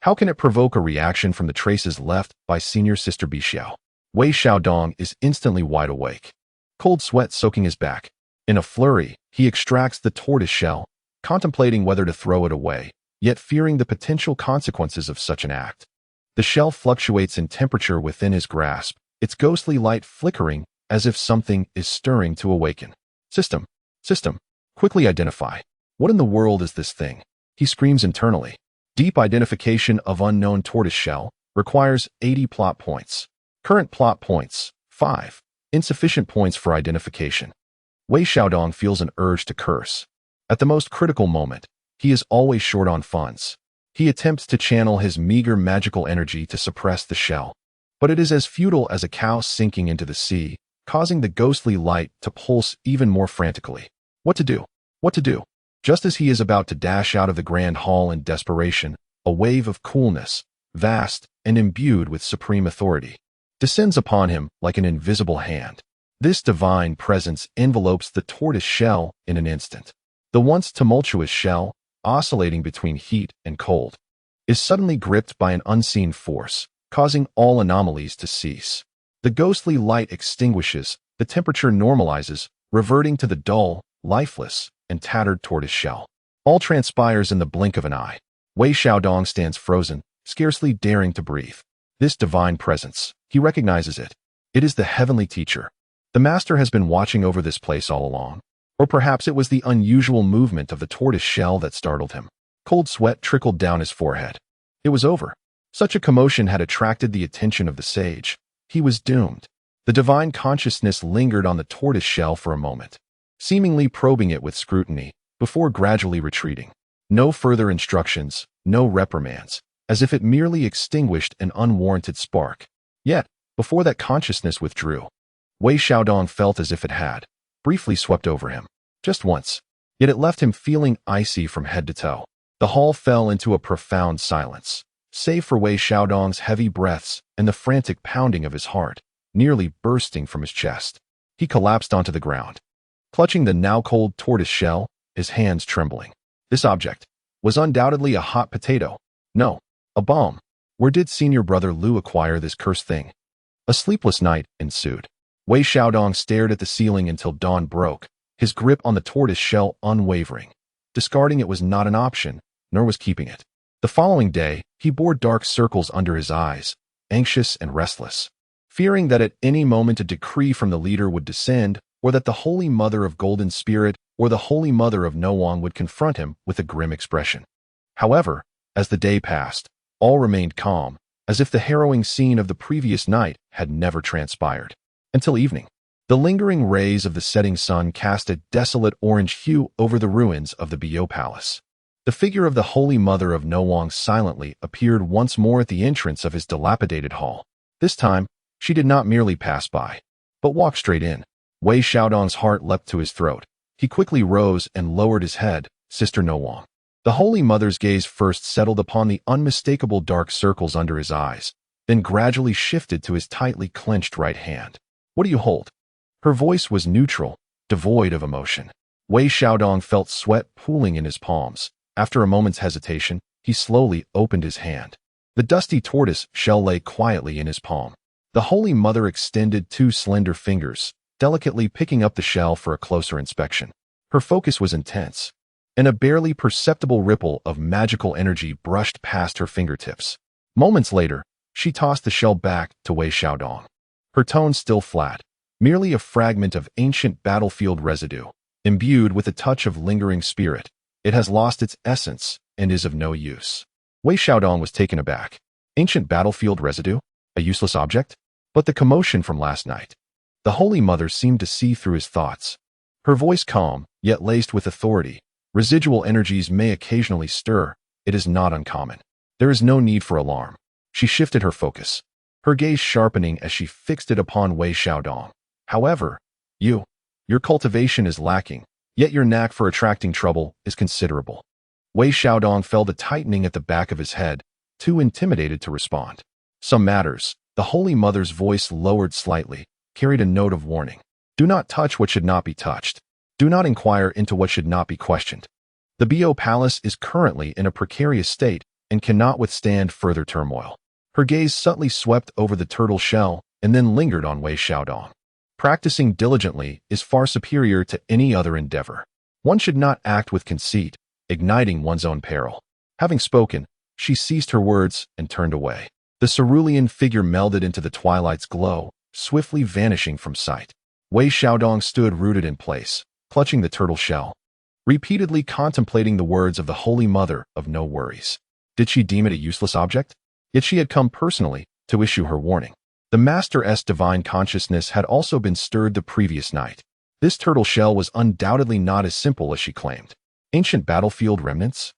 How can it provoke a reaction from the traces left by senior sister Bishao? Wei Xiaodong is instantly wide awake, cold sweat soaking his back. In a flurry, he extracts the tortoise shell, contemplating whether to throw it away, yet fearing the potential consequences of such an act. The shell fluctuates in temperature within his grasp, its ghostly light flickering as if something is stirring to awaken. System, quickly identify. What in the world is this thing? He screams internally. Deep identification of unknown tortoise shell requires 80 plot points. Current plot points, 5. Insufficient points for identification. Wei Xiaodong feels an urge to curse. At the most critical moment, he is always short on funds. He attempts to channel his meager magical energy to suppress the shell, but it is as futile as a cow sinking into the sea, causing the ghostly light to pulse even more frantically. What to do? What to do? Just as he is about to dash out of the grand hall in desperation, a wave of coolness, vast and imbued with supreme authority, descends upon him like an invisible hand. This divine presence envelopes the tortoise shell in an instant. The once tumultuous shell, oscillating between heat and cold, is suddenly gripped by an unseen force, causing all anomalies to cease. The ghostly light extinguishes, the temperature normalizes, reverting to the dull, lifeless, and tattered tortoise shell. All transpires in the blink of an eye. Wei Xiaodong stands frozen, scarcely daring to breathe. This divine presence, he recognizes it. It is the heavenly teacher. The master has been watching over this place all along. Or perhaps it was the unusual movement of the tortoise shell that startled him. Cold sweat trickled down his forehead. It was over. Such a commotion had attracted the attention of the sage. He was doomed. The divine consciousness lingered on the tortoise shell for a moment, seemingly probing it with scrutiny, before gradually retreating. No further instructions, no reprimands, as if it merely extinguished an unwarranted spark. Yet, before that consciousness withdrew, Wei Xiaodong felt as if it had briefly swept over him. Just once. Yet it left him feeling icy from head to toe. The hall fell into a profound silence, save for Wei Xiaodong's heavy breaths and the frantic pounding of his heart, nearly bursting from his chest. He collapsed onto the ground, clutching the now cold tortoise shell, his hands trembling. This object was undoubtedly a hot potato. No, a bomb. Where did senior brother Lu acquire this cursed thing? A sleepless night ensued. Wei Xiaodong stared at the ceiling until dawn broke, his grip on the tortoise shell unwavering. Discarding it was not an option, nor was keeping it. The following day, he bore dark circles under his eyes, anxious and restless, fearing that at any moment a decree from the leader would descend, or that the Holy Mother of Golden Spirit or the Holy Mother of Noang would confront him with a grim expression. However, as the day passed, all remained calm, as if the harrowing scene of the previous night had never transpired. Until evening, the lingering rays of the setting sun cast a desolate orange hue over the ruins of the Bio Palace. The figure of the Holy Mother of Noang silently appeared once more at the entrance of his dilapidated hall. This time, she did not merely pass by, but walked straight in. Wei Xiaodong's heart leapt to his throat. He quickly rose and lowered his head. Sister Noang. The Holy Mother's gaze first settled upon the unmistakable dark circles under his eyes, then gradually shifted to his tightly clenched right hand. What do you hold? Her voice was neutral, devoid of emotion. Wei Xiaodong felt sweat pooling in his palms. After a moment's hesitation, he slowly opened his hand. The dusty tortoise shell lay quietly in his palm. The Holy Mother extended two slender fingers, delicately picking up the shell for a closer inspection. Her focus was intense, and a barely perceptible ripple of magical energy brushed past her fingertips. Moments later, she tossed the shell back to Wei Xiaodong. Her tone still flat, merely a fragment of ancient battlefield residue, imbued with a touch of lingering spirit. It has lost its essence and is of no use. Wei Xiaodong was taken aback. Ancient battlefield residue? A useless object? But the commotion from last night. The Holy Mother seemed to see through his thoughts. Her voice calm, yet laced with authority. Residual energies may occasionally stir. It is not uncommon. There is no need for alarm. She shifted her focus, her gaze sharpening as she fixed it upon Wei Xiaodong. However, your cultivation is lacking, yet your knack for attracting trouble is considerable. Wei Xiaodong felt a tightening at the back of his head, too intimidated to respond. Some matters, the Holy Mother's voice lowered slightly, carried a note of warning. Do not touch what should not be touched. Do not inquire into what should not be questioned. The Bo Palace is currently in a precarious state and cannot withstand further turmoil. Her gaze subtly swept over the turtle shell and then lingered on Wei Xiaodong. Practicing diligently is far superior to any other endeavor. One should not act with conceit, igniting one's own peril. Having spoken, she ceased her words and turned away. The cerulean figure melded into the twilight's glow, swiftly vanishing from sight. Wei Xiaodong stood rooted in place, clutching the turtle shell, repeatedly contemplating the words of the Holy Mother of no worries. Did she deem it a useless object? Yet she had come personally to issue her warning. The Master's divine consciousness had also been stirred the previous night. This turtle shell was undoubtedly not as simple as she claimed. Ancient battlefield remnants?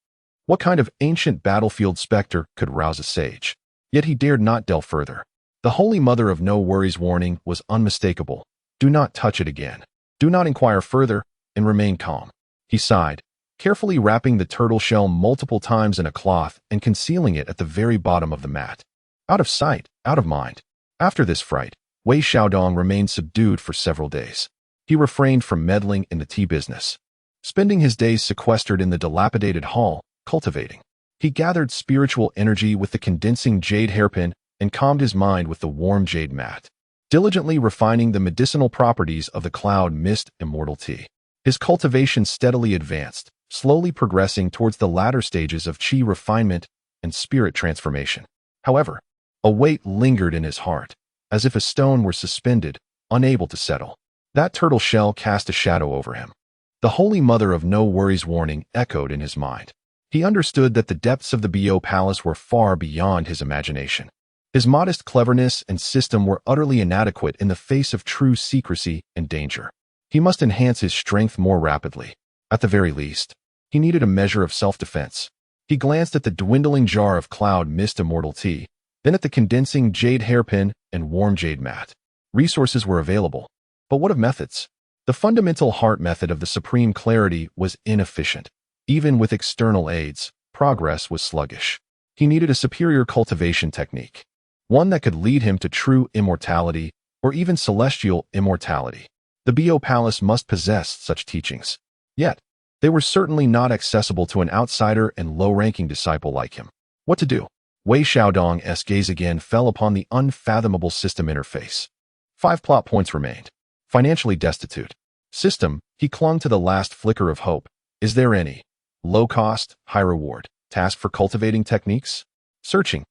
What kind of ancient battlefield specter could rouse a sage? Yet he dared not delve further. The Holy Mother of no worries warning was unmistakable. Do not touch it again. Do not inquire further, and remain calm. He sighed, carefully wrapping the turtle shell multiple times in a cloth and concealing it at the very bottom of the mat. Out of sight, out of mind. After this fright, Wei Xiaodong remained subdued for several days. He refrained from meddling in the tea business, spending his days sequestered in the dilapidated hall, cultivating. He gathered spiritual energy with the condensing jade hairpin and calmed his mind with the warm jade mat, diligently refining the medicinal properties of the cloud mist immortal tea. His cultivation steadily advanced, slowly progressing towards the latter stages of qi refinement and spirit transformation. However, a weight lingered in his heart, as if a stone were suspended, unable to settle. That turtle shell cast a shadow over him. The Holy Mother of no worries warning echoed in his mind. He understood that the depths of the Bo Palace were far beyond his imagination. His modest cleverness and system were utterly inadequate in the face of true secrecy and danger. He must enhance his strength more rapidly. At the very least, he needed a measure of self-defense. He glanced at the dwindling jar of cloud mist immortal tea, then at the condensing jade hairpin and warm jade mat. Resources were available, but what of methods? The fundamental heart method of the supreme clarity was inefficient. Even with external aids, progress was sluggish. He needed a superior cultivation technique, one that could lead him to true immortality or even celestial immortality. The Bo Palace must possess such teachings. Yet, they were certainly not accessible to an outsider and low-ranking disciple like him. What to do? Wei Xiaodong's gaze again fell upon the unfathomable system interface. 5 plot points remained. Financially destitute. System, he clung to the last flicker of hope. Is there any low-cost, high-reward task for cultivating techniques? Searching.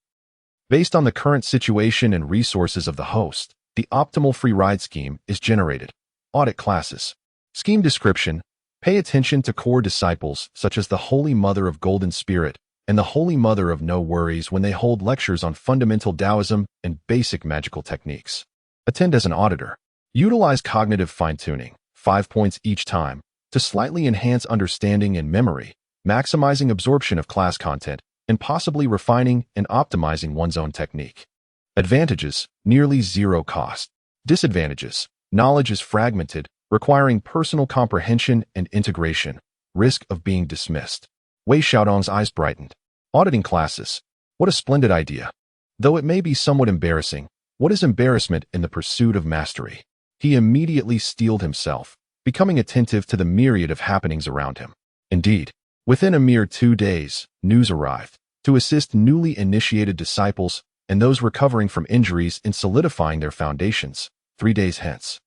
Based on the current situation and resources of the host, the optimal free ride scheme is generated. Audit classes. Scheme description. Pay attention to core disciples such as the Holy Mother of Golden Spirit and the Holy Mother of No Worries when they hold lectures on fundamental Taoism and basic magical techniques. Attend as an auditor. Utilize cognitive fine-tuning, 5 points each time, to slightly enhance understanding and memory, maximizing absorption of class content, and possibly refining and optimizing one's own technique. Advantages, nearly zero cost. Disadvantages, knowledge is fragmented, requiring personal comprehension and integration, risk of being dismissed. Wei Xiaodong's eyes brightened. Auditing classes. What a splendid idea. Though it may be somewhat embarrassing, what is embarrassment in the pursuit of mastery? He immediately steeled himself, becoming attentive to the myriad of happenings around him. Indeed, within a mere 2 days, news arrived to assist newly initiated disciples and those recovering from injuries in solidifying their foundations. 3 days hence,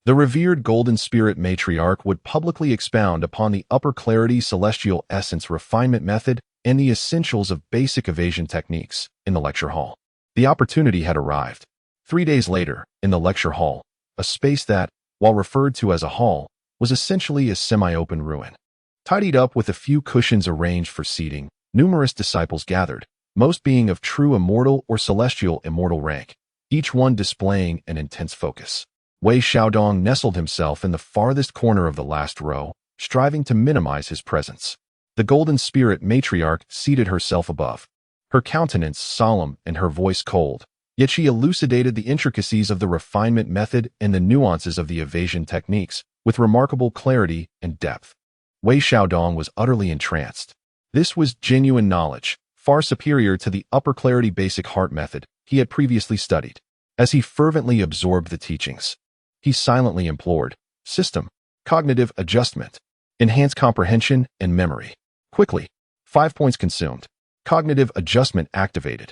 The revered Golden Spirit Matriarch would publicly expound upon the upper clarity celestial essence refinement method and the essentials of basic evasion techniques in the lecture hall. The opportunity had arrived. 3 days later, in the lecture hall, a space that, while referred to as a hall, was essentially a semi-open ruin. Tidied up with a few cushions arranged for seating, numerous disciples gathered, most being of true immortal or celestial immortal rank, each one displaying an intense focus. Wei Xiaodong nestled himself in the farthest corner of the last row, striving to minimize his presence. The Golden Spirit Matriarch seated herself above, her countenance solemn and her voice cold, yet she elucidated the intricacies of the refinement method and the nuances of the evasion techniques with remarkable clarity and depth. Wei Xiaodong was utterly entranced. This was genuine knowledge, far superior to the upper clarity basic heart method he had previously studied. As he fervently absorbed the teachings, he silently implored, system, cognitive adjustment, enhance comprehension and memory. Quickly, 5 points consumed, cognitive adjustment activated.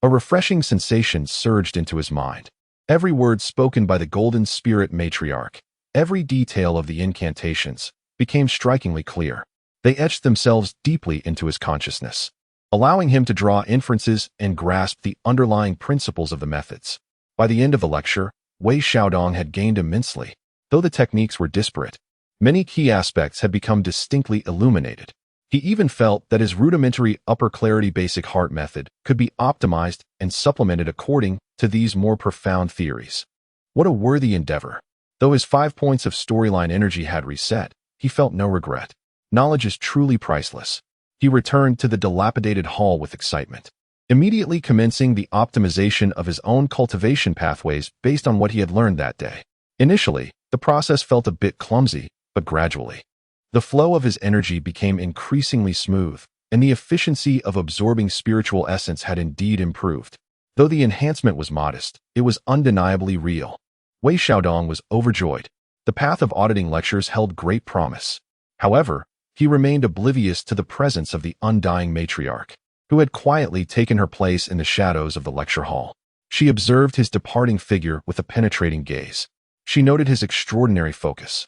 A refreshing sensation surged into his mind. Every word spoken by the Golden Spirit Matriarch, every detail of the incantations, became strikingly clear. They etched themselves deeply into his consciousness, allowing him to draw inferences and grasp the underlying principles of the methods. By the end of the lecture, Wei Xiaodong had gained immensely. Though the techniques were disparate, many key aspects had become distinctly illuminated. He even felt that his rudimentary upper clarity basic heart method could be optimized and supplemented according to these more profound theories. What a worthy endeavor! Though his 5 points of storyline energy had reset, he felt no regret. Knowledge is truly priceless. He returned to the dilapidated hall with excitement, immediately commencing the optimization of his own cultivation pathways based on what he had learned that day. Initially, the process felt a bit clumsy, but gradually, the flow of his energy became increasingly smooth, and the efficiency of absorbing spiritual essence had indeed improved. Though the enhancement was modest, it was undeniably real. Wei Xiaodong was overjoyed. The path of auditing lectures held great promise. However, he remained oblivious to the presence of the undying matriarch, who had quietly taken her place in the shadows of the lecture hall. She observed his departing figure with a penetrating gaze. She noted his extraordinary focus,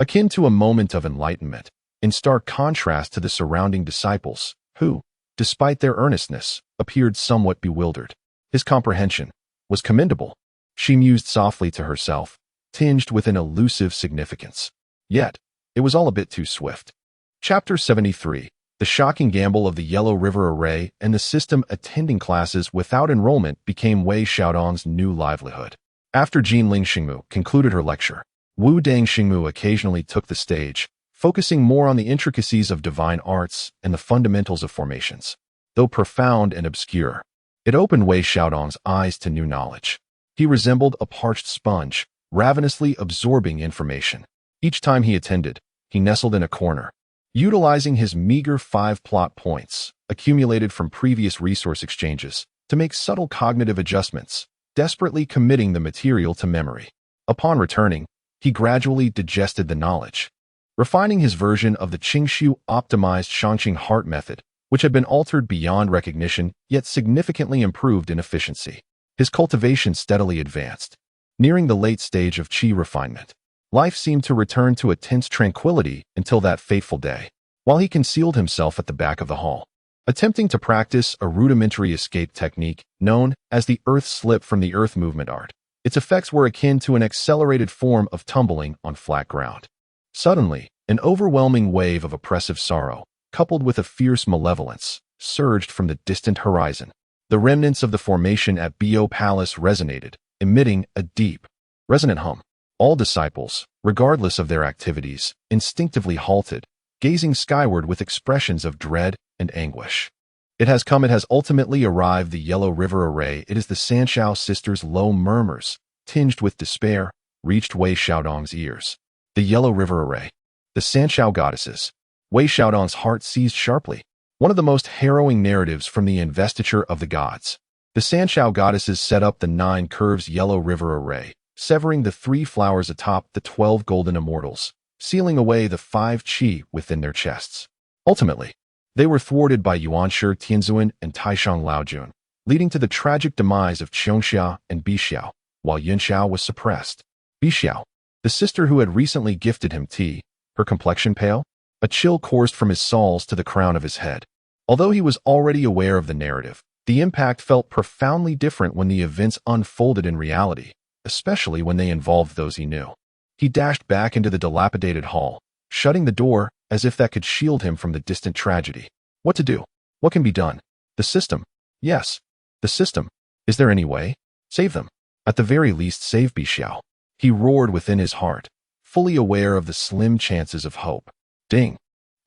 akin to a moment of enlightenment, in stark contrast to the surrounding disciples, who, despite their earnestness, appeared somewhat bewildered. His comprehension was commendable. She mused softly to herself, tinged with an elusive significance. Yet, it was all a bit too swift. Chapter 73. The shocking gamble of the Yellow River Array and the system attending classes without enrollment became Wei Xiaodong's new livelihood. After Jinling Xingmu concluded her lecture, Wu Dang Xingmu occasionally took the stage, focusing more on the intricacies of divine arts and the fundamentals of formations. Though profound and obscure, it opened Wei Xiaodong's eyes to new knowledge. He resembled a parched sponge, ravenously absorbing information. Each time he attended, he nestled in a corner, utilizing his meager 5 plot points, accumulated from previous resource exchanges, to make subtle cognitive adjustments, desperately committing the material to memory. Upon returning, he gradually digested the knowledge, refining his version of the Qingshu optimized Shangqing heart method, which had been altered beyond recognition yet significantly improved in efficiency. His cultivation steadily advanced, nearing the late stage of qi refinement. Life seemed to return to a tense tranquility until that fateful day, while he concealed himself at the back of the hall, attempting to practice a rudimentary escape technique known as the earth slip from the earth movement art. Its effects were akin to an accelerated form of tumbling on flat ground. Suddenly, an overwhelming wave of oppressive sorrow, coupled with a fierce malevolence, surged from the distant horizon. The remnants of the formation at Bo Palace resonated, emitting a deep, resonant hum. All disciples, regardless of their activities, instinctively halted, gazing skyward with expressions of dread and anguish. It has come, it has ultimately arrived, the Yellow River Array. It is the Sanshao sisters' low murmurs, tinged with despair, reached Wei Xiaodong's ears. The Yellow River Array. The Sanshao goddesses. Wei Xiaodong's heart seized sharply. One of the most harrowing narratives from the investiture of the gods. The Sanshao goddesses set up the 9 curves Yellow River Array, severing the 3 flowers atop the 12 golden immortals, sealing away the 5 qi within their chests. Ultimately, they were thwarted by Yuanshi Tianzuan and Taishang Laojun, leading to the tragic demise of Qiongxia and Bixiao, while Yunxiao was suppressed. Bixiao, The sister who had recently gifted him tea, her complexion pale? A chill coursed from his soles to the crown of his head. Although he was already aware of the narrative, the impact felt profoundly different when the events unfolded in reality, especially when they involved those he knew. He dashed back into the dilapidated hall, shutting the door as if that could shield him from the distant tragedy. What to do? What can be done? The system. Yes, the system. Is there any way? Save them. At the very least, save Bixiao. He roared within his heart, fully aware of the slim chances of hope. Ding.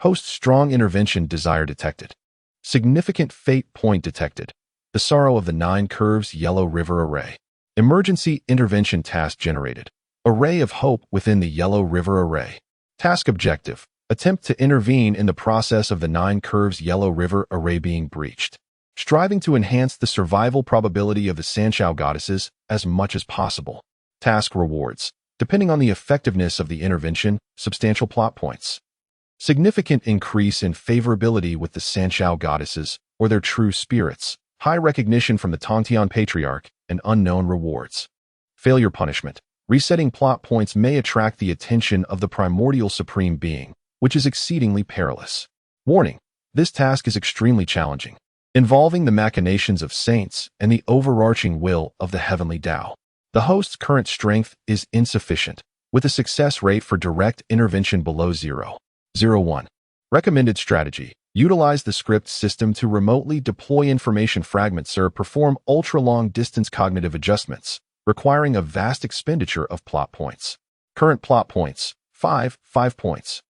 Host strong intervention desire detected. Significant fate point detected. The sorrow of the 9 curves yellow river array. Emergency intervention task generated. Array of hope within the yellow river array. Task objective. Attempt to intervene in the process of the 9 curves yellow river array being breached. Striving to enhance the survival probability of the Sanshao goddesses as much as possible. Task rewards. Depending on the effectiveness of the intervention, substantial plot points. Significant increase in favorability with the Sanshao goddesses or their true spirits. High recognition from the Tongtian Patriarch and unknown rewards. Failure punishment. Resetting plot points may attract the attention of the primordial supreme being, which is exceedingly perilous. Warning. This task is extremely challenging, involving the machinations of saints and the overarching will of the heavenly Tao. The host's current strength is insufficient, with a success rate for direct intervention below 0.01. Recommended strategy. Utilize the script system to remotely deploy information fragments or perform ultra-long-distance cognitive adjustments, requiring a vast expenditure of plot points. Current plot points, 5 points.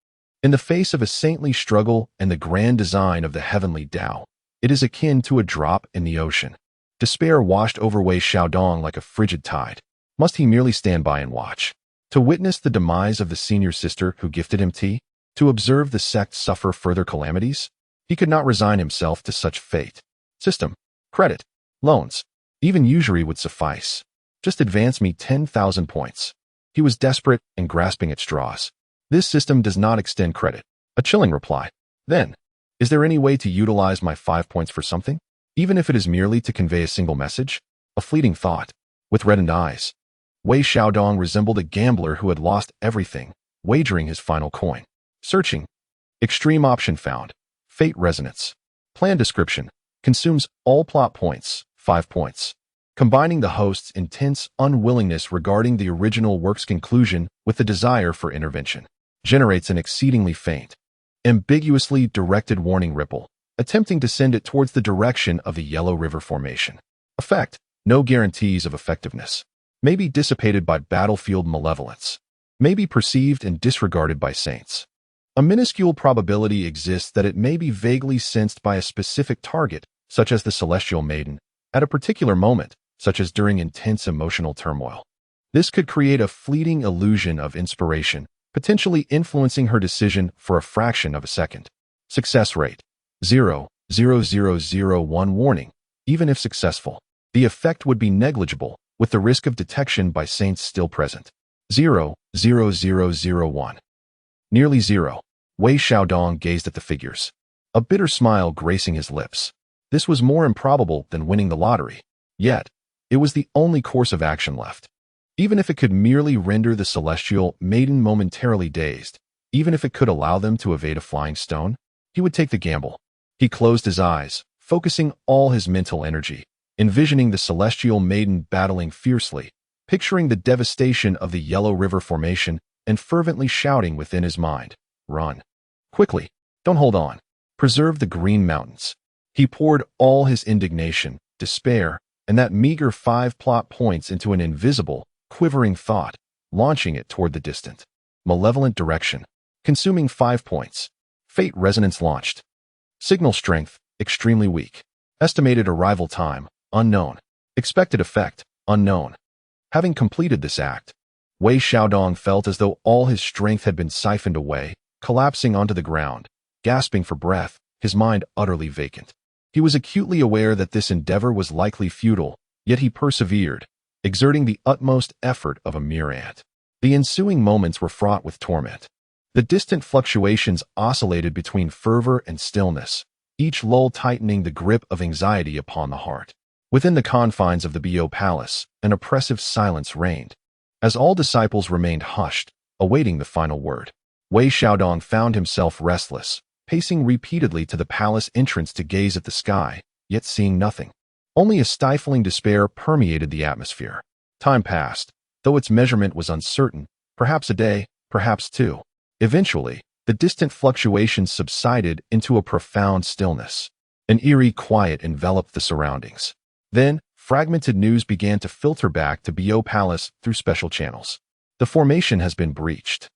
In the face of a saintly struggle and the grand design of the heavenly Tao, it is akin to a drop in the ocean. Despair washed over Wei Xiaodong like a frigid tide. Must he merely stand by and watch? To witness the demise of the senior sister who gifted him tea? To observe the sect suffer further calamities? He could not resign himself to such fate. System. Credit. Loans. Even usury would suffice. Just advance me 10,000 points. He was desperate and grasping at straws. This system does not extend credit. A chilling reply. Then, is there any way to utilize my 5 points for something? Even if it is merely to convey a single message? A fleeting thought. With reddened eyes. Wei Xiaodong resembled a gambler who had lost everything, wagering his final coin. Searching. Extreme option found. Fate resonance. Plan description. Consumes all plot points, 5 points. Combining the host's intense unwillingness regarding the original work's conclusion with the desire for intervention. Generates an exceedingly faint, ambiguously directed warning ripple, attempting to send it towards the direction of the Yellow River Formation. Effect. No guarantees of effectiveness. May be dissipated by battlefield malevolence. May be perceived and disregarded by saints. A minuscule probability exists that it may be vaguely sensed by a specific target, such as the Celestial Maiden, at a particular moment, such as during intense emotional turmoil. This could create a fleeting illusion of inspiration, potentially influencing her decision for a fraction of a second. Success rate. 0.0001 warning. Even if successful, the effect would be negligible, with the risk of detection by saints still present. 0.0001. Nearly zero. Wei Xiaodong gazed at the figures, a bitter smile gracing his lips. This was more improbable than winning the lottery. Yet, it was the only course of action left. Even if it could merely render the Celestial Maiden momentarily dazed, even if it could allow them to evade a flying stone, he would take the gamble. He closed his eyes, focusing all his mental energy, envisioning the Celestial Maiden battling fiercely, picturing the devastation of the Yellow River Formation, and fervently shouting within his mind, "Run! Quickly! Don't hold on! Preserve the Green Mountains!" He poured all his indignation, despair, and that meager 5 plot points into an invisible, quivering thought, launching it toward the distant, malevolent direction, consuming 5 points. Fate resonance launched. Signal strength, extremely weak. Estimated arrival time, unknown. Expected effect, unknown. Having completed this act, Wei Xiaodong felt as though all his strength had been siphoned away, collapsing onto the ground, gasping for breath, his mind utterly vacant. He was acutely aware that this endeavor was likely futile, yet he persevered, exerting the utmost effort of a mere ant. The ensuing moments were fraught with torment. The distant fluctuations oscillated between fervor and stillness, each lull tightening the grip of anxiety upon the heart. Within the confines of the Bo Palace, an oppressive silence reigned. As all disciples remained hushed, awaiting the final word, Wei Xiaodong found himself restless, pacing repeatedly to the palace entrance to gaze at the sky, yet seeing nothing. Only a stifling despair permeated the atmosphere. Time passed, though its measurement was uncertain, perhaps a day, perhaps two. Eventually, the distant fluctuations subsided into a profound stillness. An eerie quiet enveloped the surroundings. Then, fragmented news began to filter back to Bo Palace through special channels. The formation has been breached.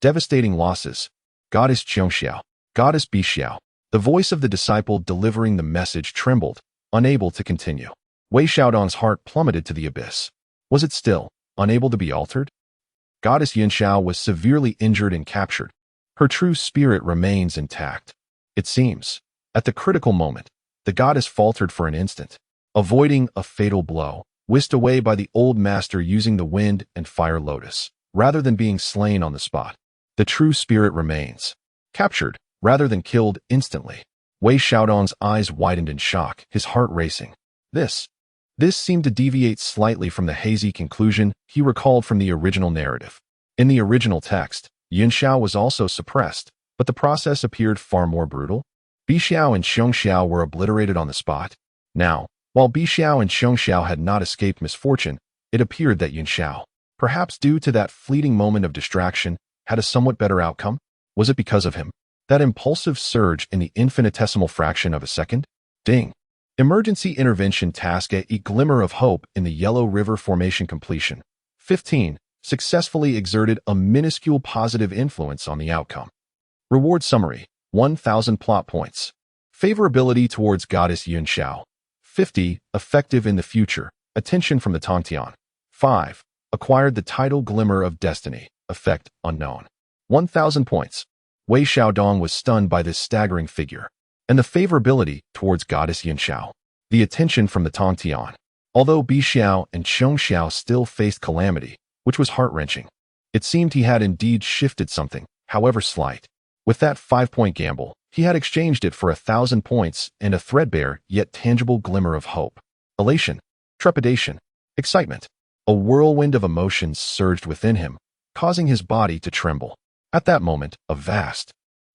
Devastating losses. Goddess Qiongxiao, Goddess Bixiao. The voice of the disciple delivering the message trembled, unable to continue. Wei Xiaodong's heart plummeted to the abyss. Was it still, unable to be altered? Goddess Yunxiao was severely injured and captured. Her true spirit remains intact. It seems, at the critical moment, the goddess faltered for an instant, avoiding a fatal blow, whisked away by the old master using the wind and fire lotus, rather than being slain on the spot. The true spirit remains, captured, rather than killed instantly. Wei Xiaodong's eyes widened in shock, his heart racing. This seemed to deviate slightly from the hazy conclusion he recalled from the original narrative. In the original text, Yunxiao was also suppressed, but the process appeared far more brutal. Bixiao and Xiongxiao were obliterated on the spot. Now, while Bixiao and Xiongxiao had not escaped misfortune, it appeared that Yunxiao, perhaps due to that fleeting moment of distraction, had a somewhat better outcome. Was it because of him? That impulsive surge in the infinitesimal fraction of a second? Ding. Emergency intervention task. A glimmer of hope in the Yellow River Formation completion. 15. Successfully exerted a minuscule positive influence on the outcome. Reward summary. 1,000 plot points. Favorability towards Goddess Yunxiao. 50. Effective in the future. Attention from the Tongtian. 5. Acquired the title Glimmer of Destiny. Effect unknown. 1,000 points. Wei Xiaodong was stunned by this staggering figure. And the favorability towards Goddess Yunxiao. The attention from the Tongtian. Although Bixiao and Xiongxiao still faced calamity, which was heart-wrenching, it seemed he had indeed shifted something, however slight. With that 5-point gamble, he had exchanged it for 1,000 points and a threadbare yet tangible glimmer of hope. Elation, trepidation, excitement. A whirlwind of emotions surged within him, causing his body to tremble. At that moment, a vast,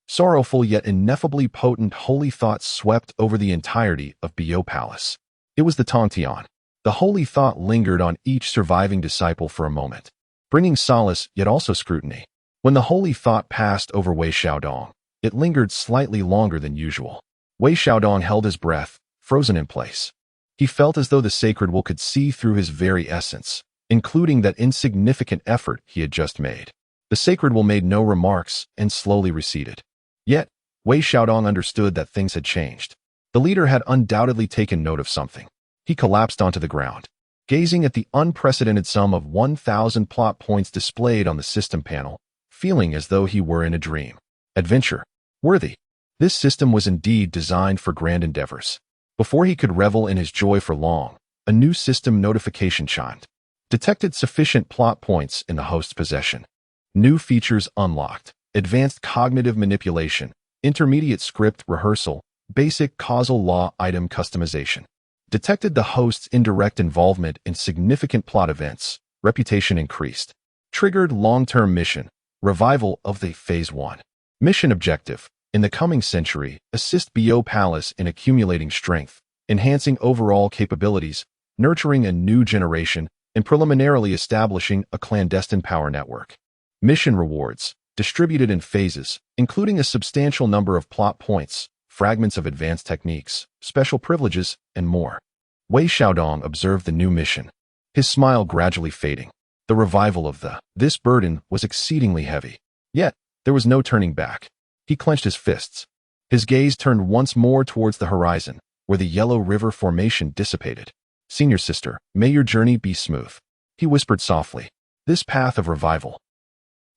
sorrowful yet ineffably potent holy thought swept over the entirety of Bo Palace. It was the Tongtian. The holy thought lingered on each surviving disciple for a moment, bringing solace yet also scrutiny. When the holy thought passed over Wei Xiaodong, it lingered slightly longer than usual. Wei Xiaodong held his breath, frozen in place. He felt as though the sacred will could see through his very essence, including that insignificant effort he had just made. The sacred will made no remarks and slowly receded. Yet, Wei Xiaodong understood that things had changed. The leader had undoubtedly taken note of something. He collapsed onto the ground, gazing at the unprecedented sum of 1,000 plot points displayed on the system panel, feeling as though he were in a dream. Adventure. Worthy. This system was indeed designed for grand endeavors. Before he could revel in his joy for long, a new system notification chimed. Detected sufficient plot points in the host's possession. New features unlocked. Advanced cognitive manipulation. Intermediate script rehearsal. Basic causal law item customization. Detected the host's indirect involvement in significant plot events. Reputation increased. Triggered long-term mission. Revival of the Phase 1. Mission objective. In the coming century, assist Bo Palace in accumulating strength, enhancing overall capabilities, nurturing a new generation, and preliminarily establishing a clandestine power network. Mission rewards, distributed in phases, including a substantial number of plot points, fragments of advanced techniques, special privileges, and more. Wei Xiaodong observed the new mission, his smile gradually fading. The revival of this burden was exceedingly heavy. Yet, there was no turning back. He clenched his fists. His gaze turned once more towards the horizon, where the Yellow River Formation dissipated. Senior sister, may your journey be smooth. He whispered softly. This path of revival.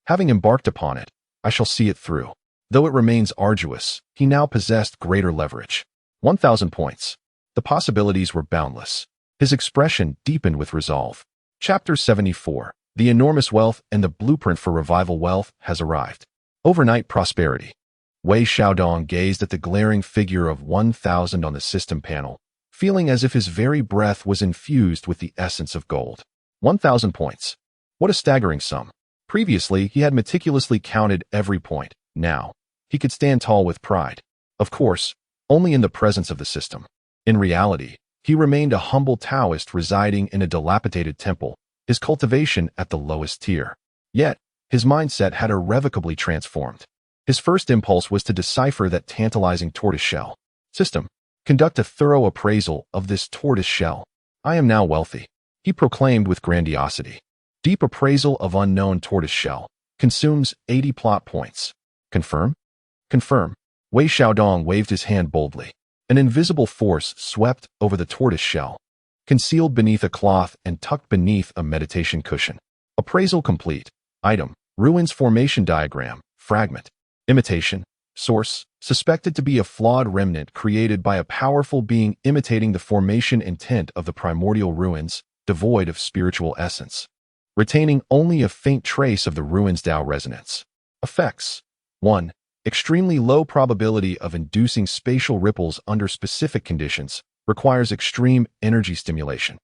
Having embarked upon it, I shall see it through. Though it remains arduous, he now possessed greater leverage. 1,000 points. The possibilities were boundless. His expression deepened with resolve. Chapter 74. The enormous wealth and the blueprint for revival wealth has arrived. Overnight prosperity. Wei Xiaodong gazed at the glaring figure of 1,000 on the system panel, feeling as if his very breath was infused with the essence of gold. 1,000 points. What a staggering sum. Previously, he had meticulously counted every point. Now, he could stand tall with pride. Of course, only in the presence of the system. In reality, he remained a humble Taoist residing in a dilapidated temple, his cultivation at the lowest tier. Yet, his mindset had irrevocably transformed. His first impulse was to decipher that tantalizing tortoiseshell system. Conduct a thorough appraisal of this tortoiseshell. I am now wealthy, he proclaimed with grandiosity. Deep appraisal of unknown tortoiseshell. Consumes 80 plot points. Confirm? Confirm. Wei Xiaodong waved his hand boldly. An invisible force swept over the tortoiseshell, concealed beneath a cloth and tucked beneath a meditation cushion. Appraisal complete. Item. Ruins formation diagram. Fragment. Imitation. Source. Suspected to be a flawed remnant created by a powerful being imitating the formation intent of the primordial ruins, devoid of spiritual essence. Retaining only a faint trace of the ruins' Tao resonance. Effects. 1. Extremely low probability of inducing spatial ripples under specific conditions. Requires extreme energy stimulation.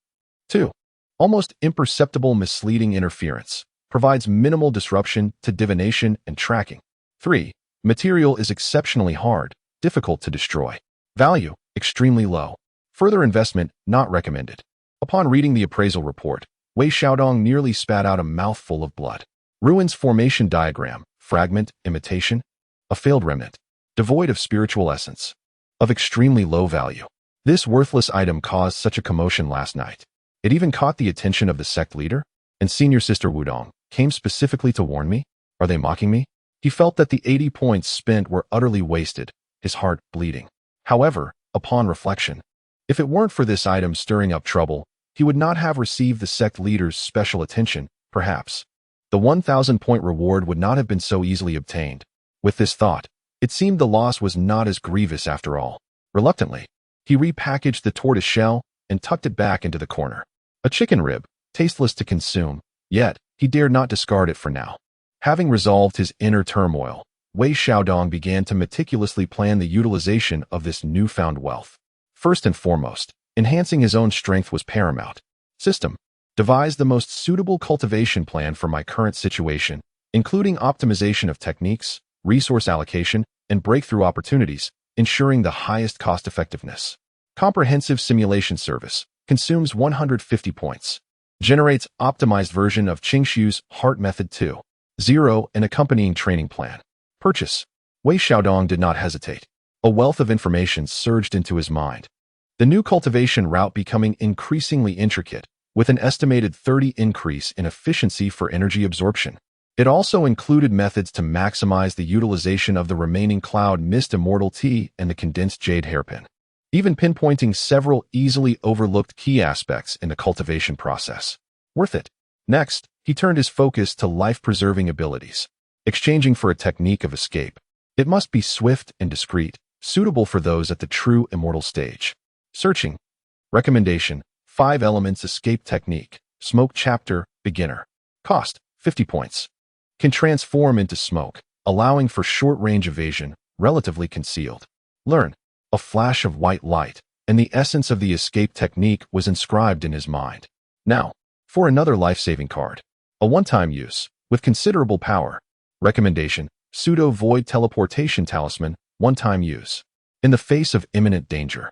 2. Almost imperceptible misleading interference. Provides minimal disruption to divination and tracking. 3. Material is exceptionally hard, difficult to destroy. Value, extremely low. Further investment, not recommended. Upon reading the appraisal report, Wei Xiaodong nearly spat out a mouthful of blood. Ruins formation diagram, fragment, imitation. A failed remnant. Devoid of spiritual essence. Of extremely low value. This worthless item caused such a commotion last night. It even caught the attention of the sect leader, and senior sister Wudong came specifically to warn me. Are they mocking me? He felt that the 80 points spent were utterly wasted, his heart bleeding. However, upon reflection, if it weren't for this item stirring up trouble, he would not have received the sect leader's special attention, perhaps. The 1,000-point reward would not have been so easily obtained. With this thought, it seemed the loss was not as grievous after all. Reluctantly, he repackaged the tortoise shell and tucked it back into the corner. A chicken rib, tasteless to consume, yet he dared not discard it for now. Having resolved his inner turmoil, Wei Xiaodong began to meticulously plan the utilization of this newfound wealth. First and foremost, enhancing his own strength was paramount. System. Devise the most suitable cultivation plan for my current situation, including optimization of techniques, resource allocation, and breakthrough opportunities, ensuring the highest cost-effectiveness. Comprehensive simulation service. Consumes 150 points. Generates optimized version of Qingshu's Heart Method 2.0 and accompanying training plan. Purchase. Wei Xiaodong did not hesitate. A wealth of information surged into his mind. The new cultivation route becoming increasingly intricate, with an estimated 30 increase in efficiency for energy absorption. It also included methods to maximize the utilization of the remaining cloud mist immortal tea and the condensed jade hairpin, even pinpointing several easily overlooked key aspects in the cultivation process. Worth it. Next, he turned his focus to life-preserving abilities, exchanging for a technique of escape. It must be swift and discreet, suitable for those at the true immortal stage. Searching. Recommendation: 5 elements escape technique. Smoke chapter, beginner. Cost: 50 points. Can transform into smoke, allowing for short-range evasion, relatively concealed. Learn. A flash of white light, and the essence of the escape technique was inscribed in his mind. Now, for another life-saving card. A one-time use, with considerable power. Recommendation: Pseudo-Void Teleportation Talisman, one-time use. In the face of imminent danger.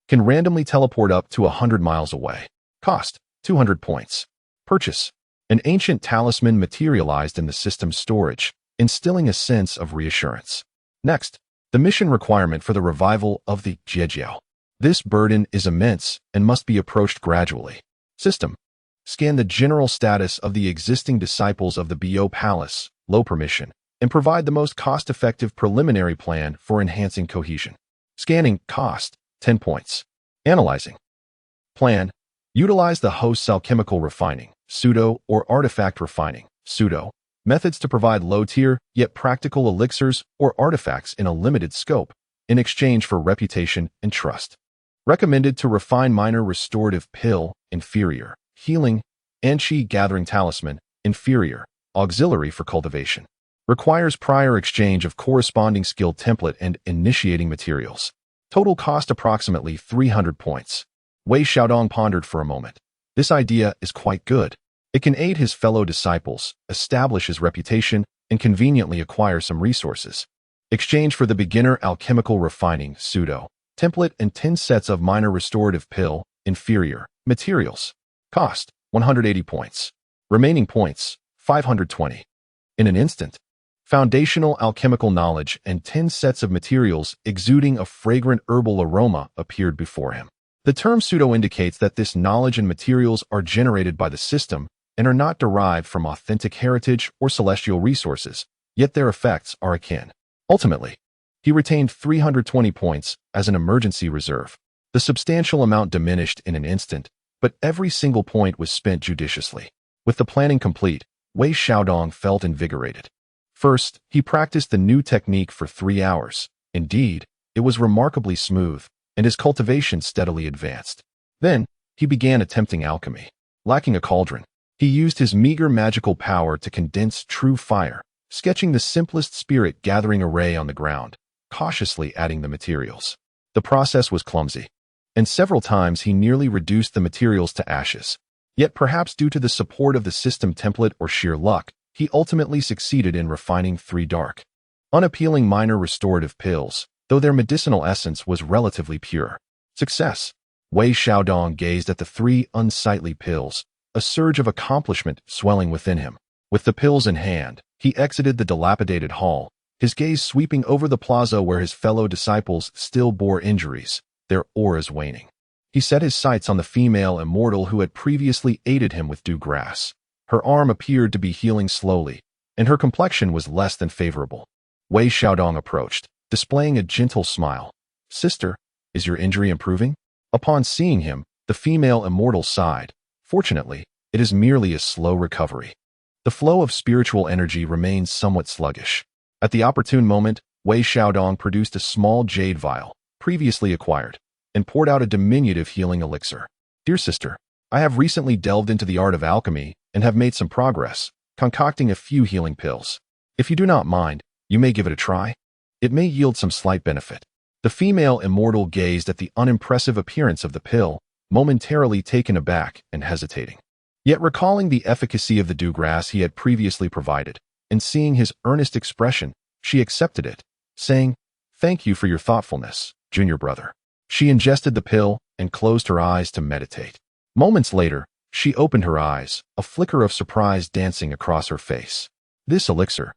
Can randomly teleport up to 100 miles away. Cost: 200 points. Purchase. An ancient talisman materialized in the system's storage, instilling a sense of reassurance. Next, the mission requirement for the revival of the Jiejiao. This burden is immense and must be approached gradually. System. Scan the general status of the existing disciples of the Bo Palace, low permission, and provide the most cost-effective preliminary plan for enhancing cohesion. Scanning. Cost: 10 points. Analyzing. Plan. Utilize the host cell chemical refining, pseudo or artifact refining, pseudo, methods to provide low-tier yet practical elixirs or artifacts in a limited scope, in exchange for reputation and trust. Recommended to refine minor restorative pill, inferior, healing, and qi gathering talisman, inferior, auxiliary for cultivation. Requires prior exchange of corresponding skill template and initiating materials. Total cost approximately 300 points. Wei Xiaodong pondered for a moment. This idea is quite good. It can aid his fellow disciples, establish his reputation, and conveniently acquire some resources. Exchange for the beginner alchemical refining pseudo template and 10 sets of minor restorative pill inferior materials. Cost 180 points. Remaining points 520. In an instant, foundational alchemical knowledge and 10 sets of materials exuding a fragrant herbal aroma appeared before him. The term pseudo indicates that this knowledge and materials are generated by the system and are not derived from authentic heritage or celestial resources, yet their effects are akin. Ultimately, he retained 320 points as an emergency reserve. The substantial amount diminished in an instant, but every single point was spent judiciously. With the planning complete, Wei Xiaodong felt invigorated. First, he practiced the new technique for 3 hours. Indeed, it was remarkably smooth, and his cultivation steadily advanced. Then, he began attempting alchemy. Lacking a cauldron, he used his meager magical power to condense true fire, sketching the simplest spirit-gathering array on the ground, cautiously adding the materials. The process was clumsy, and several times he nearly reduced the materials to ashes. Yet perhaps due to the support of the system template or sheer luck, he ultimately succeeded in refining 3 dark, unappealing minor restorative pills, though their medicinal essence was relatively pure. Success! Wei Xiaodong gazed at the 3 unsightly pills, a surge of accomplishment swelling within him. With the pills in hand, he exited the dilapidated hall, his gaze sweeping over the plaza where his fellow disciples still bore injuries, their auras waning. He set his sights on the female immortal who had previously aided him with dew grass. Her arm appeared to be healing slowly, and her complexion was less than favorable. Wei Xiaodong approached, displaying a gentle smile. "Sister, is your injury improving?" Upon seeing him, the female immortal sighed. "Fortunately, it is merely a slow recovery." The flow of spiritual energy remains somewhat sluggish. At the opportune moment, Wei Xiaodong produced a small jade vial, previously acquired, and poured out a diminutive healing elixir. "Dear sister, I have recently delved into the art of alchemy and have made some progress, concocting a few healing pills. If you do not mind, you may give it a try. It may yield some slight benefit." The female immortal gazed at the unimpressive appearance of the pill, momentarily taken aback and hesitating. Yet recalling the efficacy of the dewgrass he had previously provided, and seeing his earnest expression, she accepted it, saying, "Thank you for your thoughtfulness, junior brother." She ingested the pill and closed her eyes to meditate. Moments later, she opened her eyes, a flicker of surprise dancing across her face. This elixir,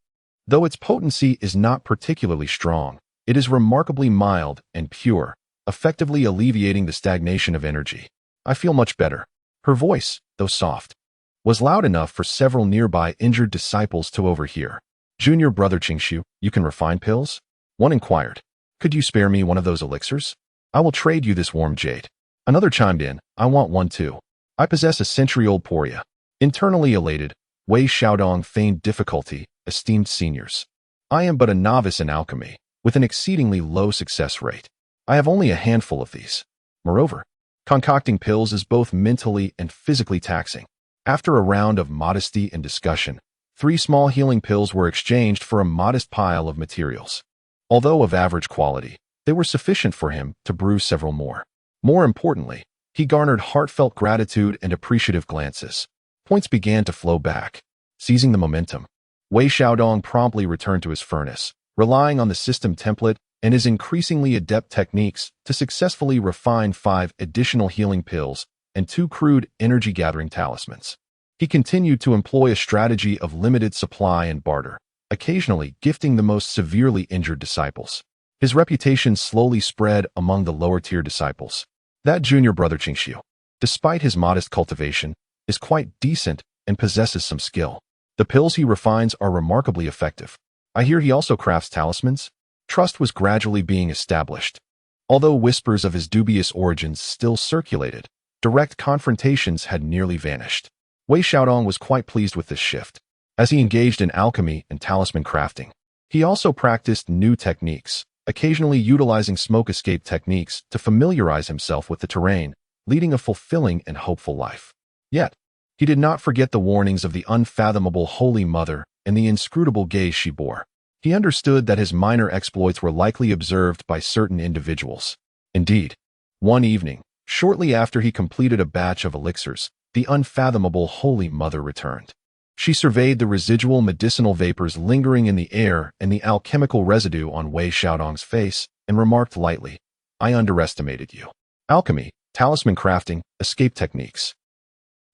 though its potency is not particularly strong, it is remarkably mild and pure, effectively alleviating the stagnation of energy. "I feel much better." Her voice, though soft, was loud enough for several nearby injured disciples to overhear. "Junior brother Qingshu, you can refine pills?" One inquired. "Could you spare me one of those elixirs? I will trade you this warm jade." Another chimed in, "I want one too. I possess a century-old poria." Internally elated, Wei Xiaodong feigned difficulty, "Esteemed seniors, I am but a novice in alchemy, with an exceedingly low success rate. I have only a handful of these. Moreover, concocting pills is both mentally and physically taxing." After a round of modesty and discussion, 3 small healing pills were exchanged for a modest pile of materials. Although of average quality, they were sufficient for him to brew several more. More importantly, he garnered heartfelt gratitude and appreciative glances. Points began to flow back. Seizing the momentum, Wei Xiaodong promptly returned to his furnace, relying on the system template and his increasingly adept techniques to successfully refine 5 additional healing pills and 2 crude energy-gathering talismans. He continued to employ a strategy of limited supply and barter, occasionally gifting the most severely injured disciples. His reputation slowly spread among the lower-tier disciples. That junior brother Qingshu, despite his modest cultivation, is quite decent and possesses some skill. The pills he refines are remarkably effective. I hear he also crafts talismans. Trust was gradually being established. Although whispers of his dubious origins still circulated, direct confrontations had nearly vanished. Wei Xiaodong was quite pleased with this shift. As he engaged in alchemy and talisman crafting, he also practiced new techniques, occasionally utilizing smoke escape techniques to familiarize himself with the terrain, leading a fulfilling and hopeful life. Yet, he did not forget the warnings of the unfathomable Holy Mother and the inscrutable gaze she bore. He understood that his minor exploits were likely observed by certain individuals. Indeed, one evening, shortly after he completed a batch of elixirs, the unfathomable Holy Mother returned. She surveyed the residual medicinal vapors lingering in the air and the alchemical residue on Wei Xiaodong's face and remarked lightly, "I underestimated you. Alchemy, talisman crafting, escape techniques.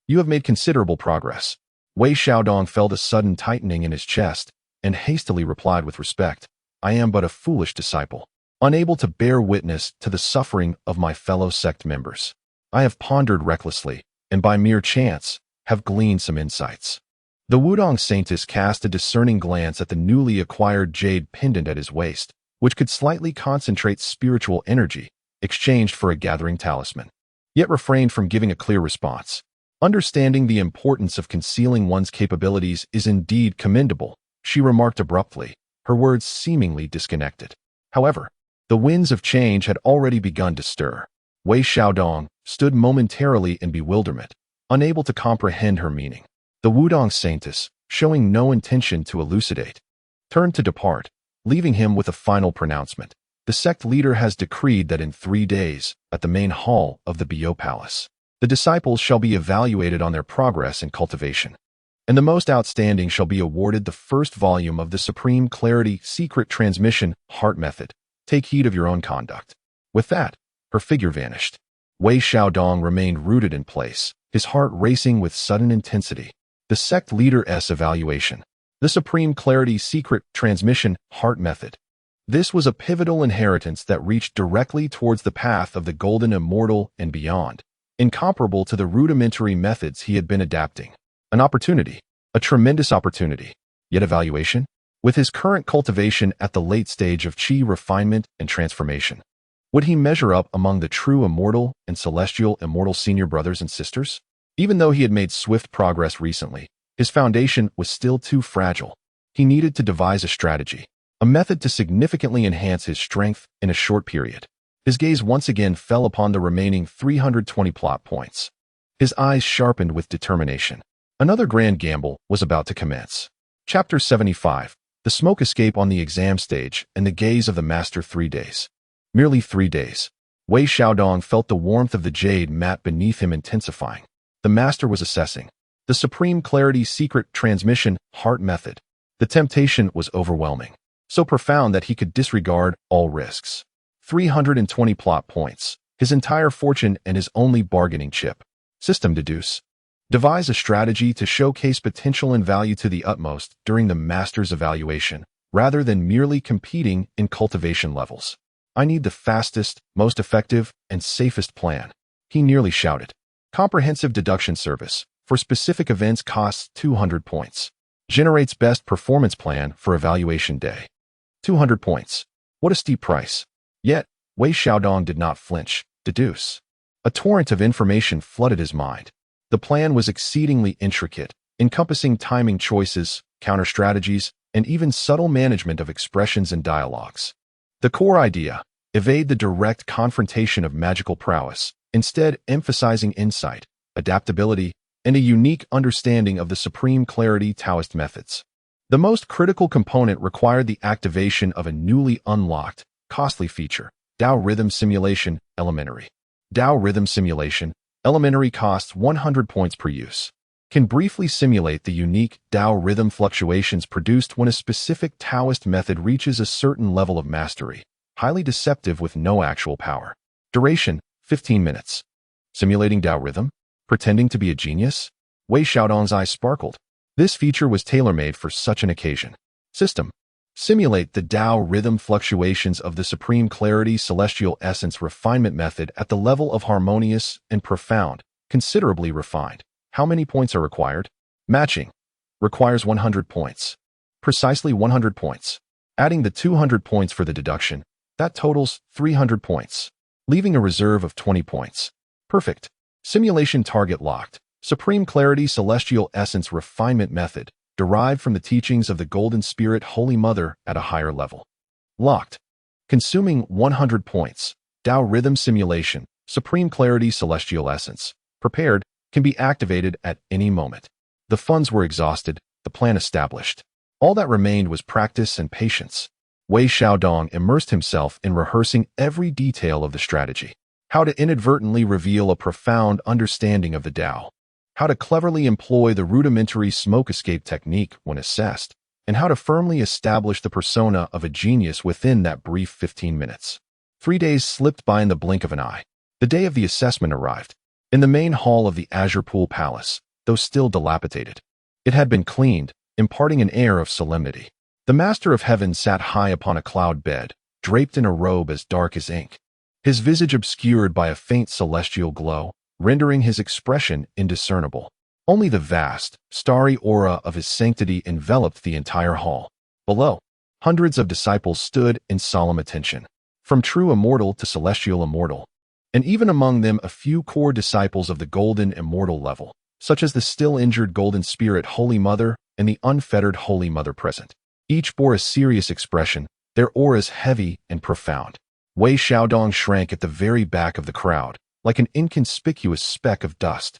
You have made considerable progress." Wei Xiaodong felt a sudden tightening in his chest and hastily replied with respect, "I am but a foolish disciple, unable to bear witness to the suffering of my fellow sect members. I have pondered recklessly, and by mere chance, have gleaned some insights." The Wudong Saintess cast a discerning glance at the newly acquired jade pendant at his waist, which could slightly concentrate spiritual energy, exchanged for a gathering talisman, yet refrained from giving a clear response. Understanding the importance of concealing one's capabilities is indeed commendable, she remarked abruptly, her words seemingly disconnected. However, the winds of change had already begun to stir. Wei Xiaodong stood momentarily in bewilderment, unable to comprehend her meaning. The Wudong Saintess, showing no intention to elucidate, turned to depart, leaving him with a final pronouncement. The sect leader has decreed that in 3 days, at the main hall of the Bio Palace, the disciples shall be evaluated on their progress in cultivation, and the most outstanding shall be awarded the first volume of the Supreme Clarity Secret Transmission Heart Method. Take heed of your own conduct. With that, her figure vanished. Wei Xiaodong remained rooted in place, his heart racing with sudden intensity. The sect leader's evaluation. The Supreme Clarity Secret Transmission Heart Method. This was a pivotal inheritance that reached directly towards the path of the golden immortal and beyond, incomparable to the rudimentary methods he had been adapting. An opportunity, a tremendous opportunity. Yet evaluation? With his current cultivation at the late stage of chi refinement and transformation, would he measure up among the true immortal and celestial immortal senior brothers and sisters? Even though he had made swift progress recently, his foundation was still too fragile. He needed to devise a strategy, a method to significantly enhance his strength in a short period. His gaze once again fell upon the remaining 320 plot points. His eyes sharpened with determination. Another grand gamble was about to commence. Chapter 75. The smoke escape on the exam stage and the gaze of the master. 3 days. Merely 3 days. Wei Xiaodong felt the warmth of the jade mat beneath him intensifying. The master was assessing the Supreme Clarity Secret Transmission Heart Method. The temptation was overwhelming, so profound that he could disregard all risks. 320 plot points, his entire fortune and his only bargaining chip. System deduce. Devise a strategy to showcase potential and value to the utmost during the master's evaluation, rather than merely competing in cultivation levels. I need the fastest, most effective, and safest plan, he nearly shouted. Comprehensive deduction service for specific events costs 200 points. Generates best performance plan for evaluation day. 200 points. What a steep price. Yet, Wei Xiaodong did not flinch. Deduce. A torrent of information flooded his mind. The plan was exceedingly intricate, encompassing timing choices, counter strategies, and even subtle management of expressions and dialogues. The core idea: evade the direct confrontation of magical prowess, instead emphasizing insight, adaptability, and a unique understanding of the Supreme Clarity Taoist methods. The most critical component required the activation of a newly unlocked, costly feature, Tao Rhythm Simulation, Elementary. Tao Rhythm Simulation, Elementary costs 100 points per use. Can briefly simulate the unique Tao rhythm fluctuations produced when a specific Taoist method reaches a certain level of mastery. Highly deceptive with no actual power. Duration: 15 minutes. Simulating Tao rhythm? Pretending to be a genius? Wei Xiaodong's eyes sparkled. This feature was tailor-made for such an occasion. System: simulate the Tao rhythm fluctuations of the Supreme Clarity Celestial Essence Refinement Method at the level of harmonious and profound, considerably refined. How many points are required? Matching. Requires 100 points. Precisely 100 points. Adding the 200 points for the deduction, that totals 300 points. Leaving a reserve of 20 points. Perfect. Simulation target locked. Supreme Clarity Celestial Essence Refinement Method, derived from the teachings of the Golden Spirit Holy Mother at a higher level. Locked. Consuming 100 points. Tao Rhythm Simulation, Supreme Clarity Celestial Essence. Prepared, can be activated at any moment. The funds were exhausted, the plan established. All that remained was practice and patience. Wei Xiaodong immersed himself in rehearsing every detail of the strategy. How to inadvertently reveal a profound understanding of the Tao. how to cleverly employ the rudimentary smoke escape technique when assessed, and how to firmly establish the persona of a genius within that brief 15 minutes. 3 days slipped by in the blink of an eye. The day of the assessment arrived. In the main hall of the Azure Pool Palace, though still dilapidated, it had been cleaned, imparting an air of solemnity. The Master of Heaven sat high upon a cloud bed, draped in a robe as dark as ink, his visage obscured by a faint celestial glow, rendering his expression indiscernible. Only the vast, starry aura of his sanctity enveloped the entire hall. Below, hundreds of disciples stood in solemn attention, from true immortal to celestial immortal, and even among them a few core disciples of the golden immortal level, such as the still injured golden spirit Holy Mother and the unfettered Holy Mother present. Each bore a serious expression, their auras heavy and profound. Wei Xiaodong shrank at the very back of the crowd, like an inconspicuous speck of dust.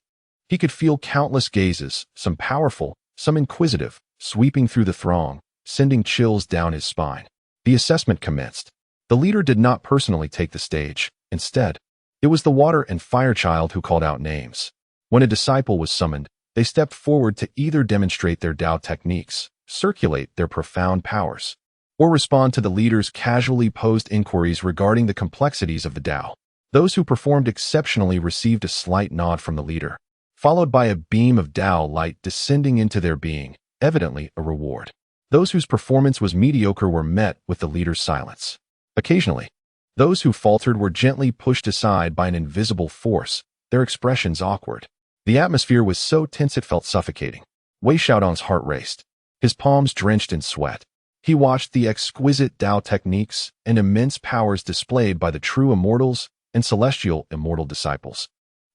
He could feel countless gazes, some powerful, some inquisitive, sweeping through the throng, sending chills down his spine. The assessment commenced. The leader did not personally take the stage. Instead, it was the water and fire child who called out names. When a disciple was summoned, they stepped forward to either demonstrate their Tao techniques, circulate their profound powers, or respond to the leader's casually posed inquiries regarding the complexities of the Tao. Those who performed exceptionally received a slight nod from the leader, followed by a beam of Tao light descending into their being, evidently a reward. Those whose performance was mediocre were met with the leader's silence. Occasionally, those who faltered were gently pushed aside by an invisible force, their expressions awkward. The atmosphere was so tense it felt suffocating. Wei Xiaodong's heart raced, his palms drenched in sweat. He watched the exquisite Tao techniques and immense powers displayed by the true immortals and celestial immortal disciples,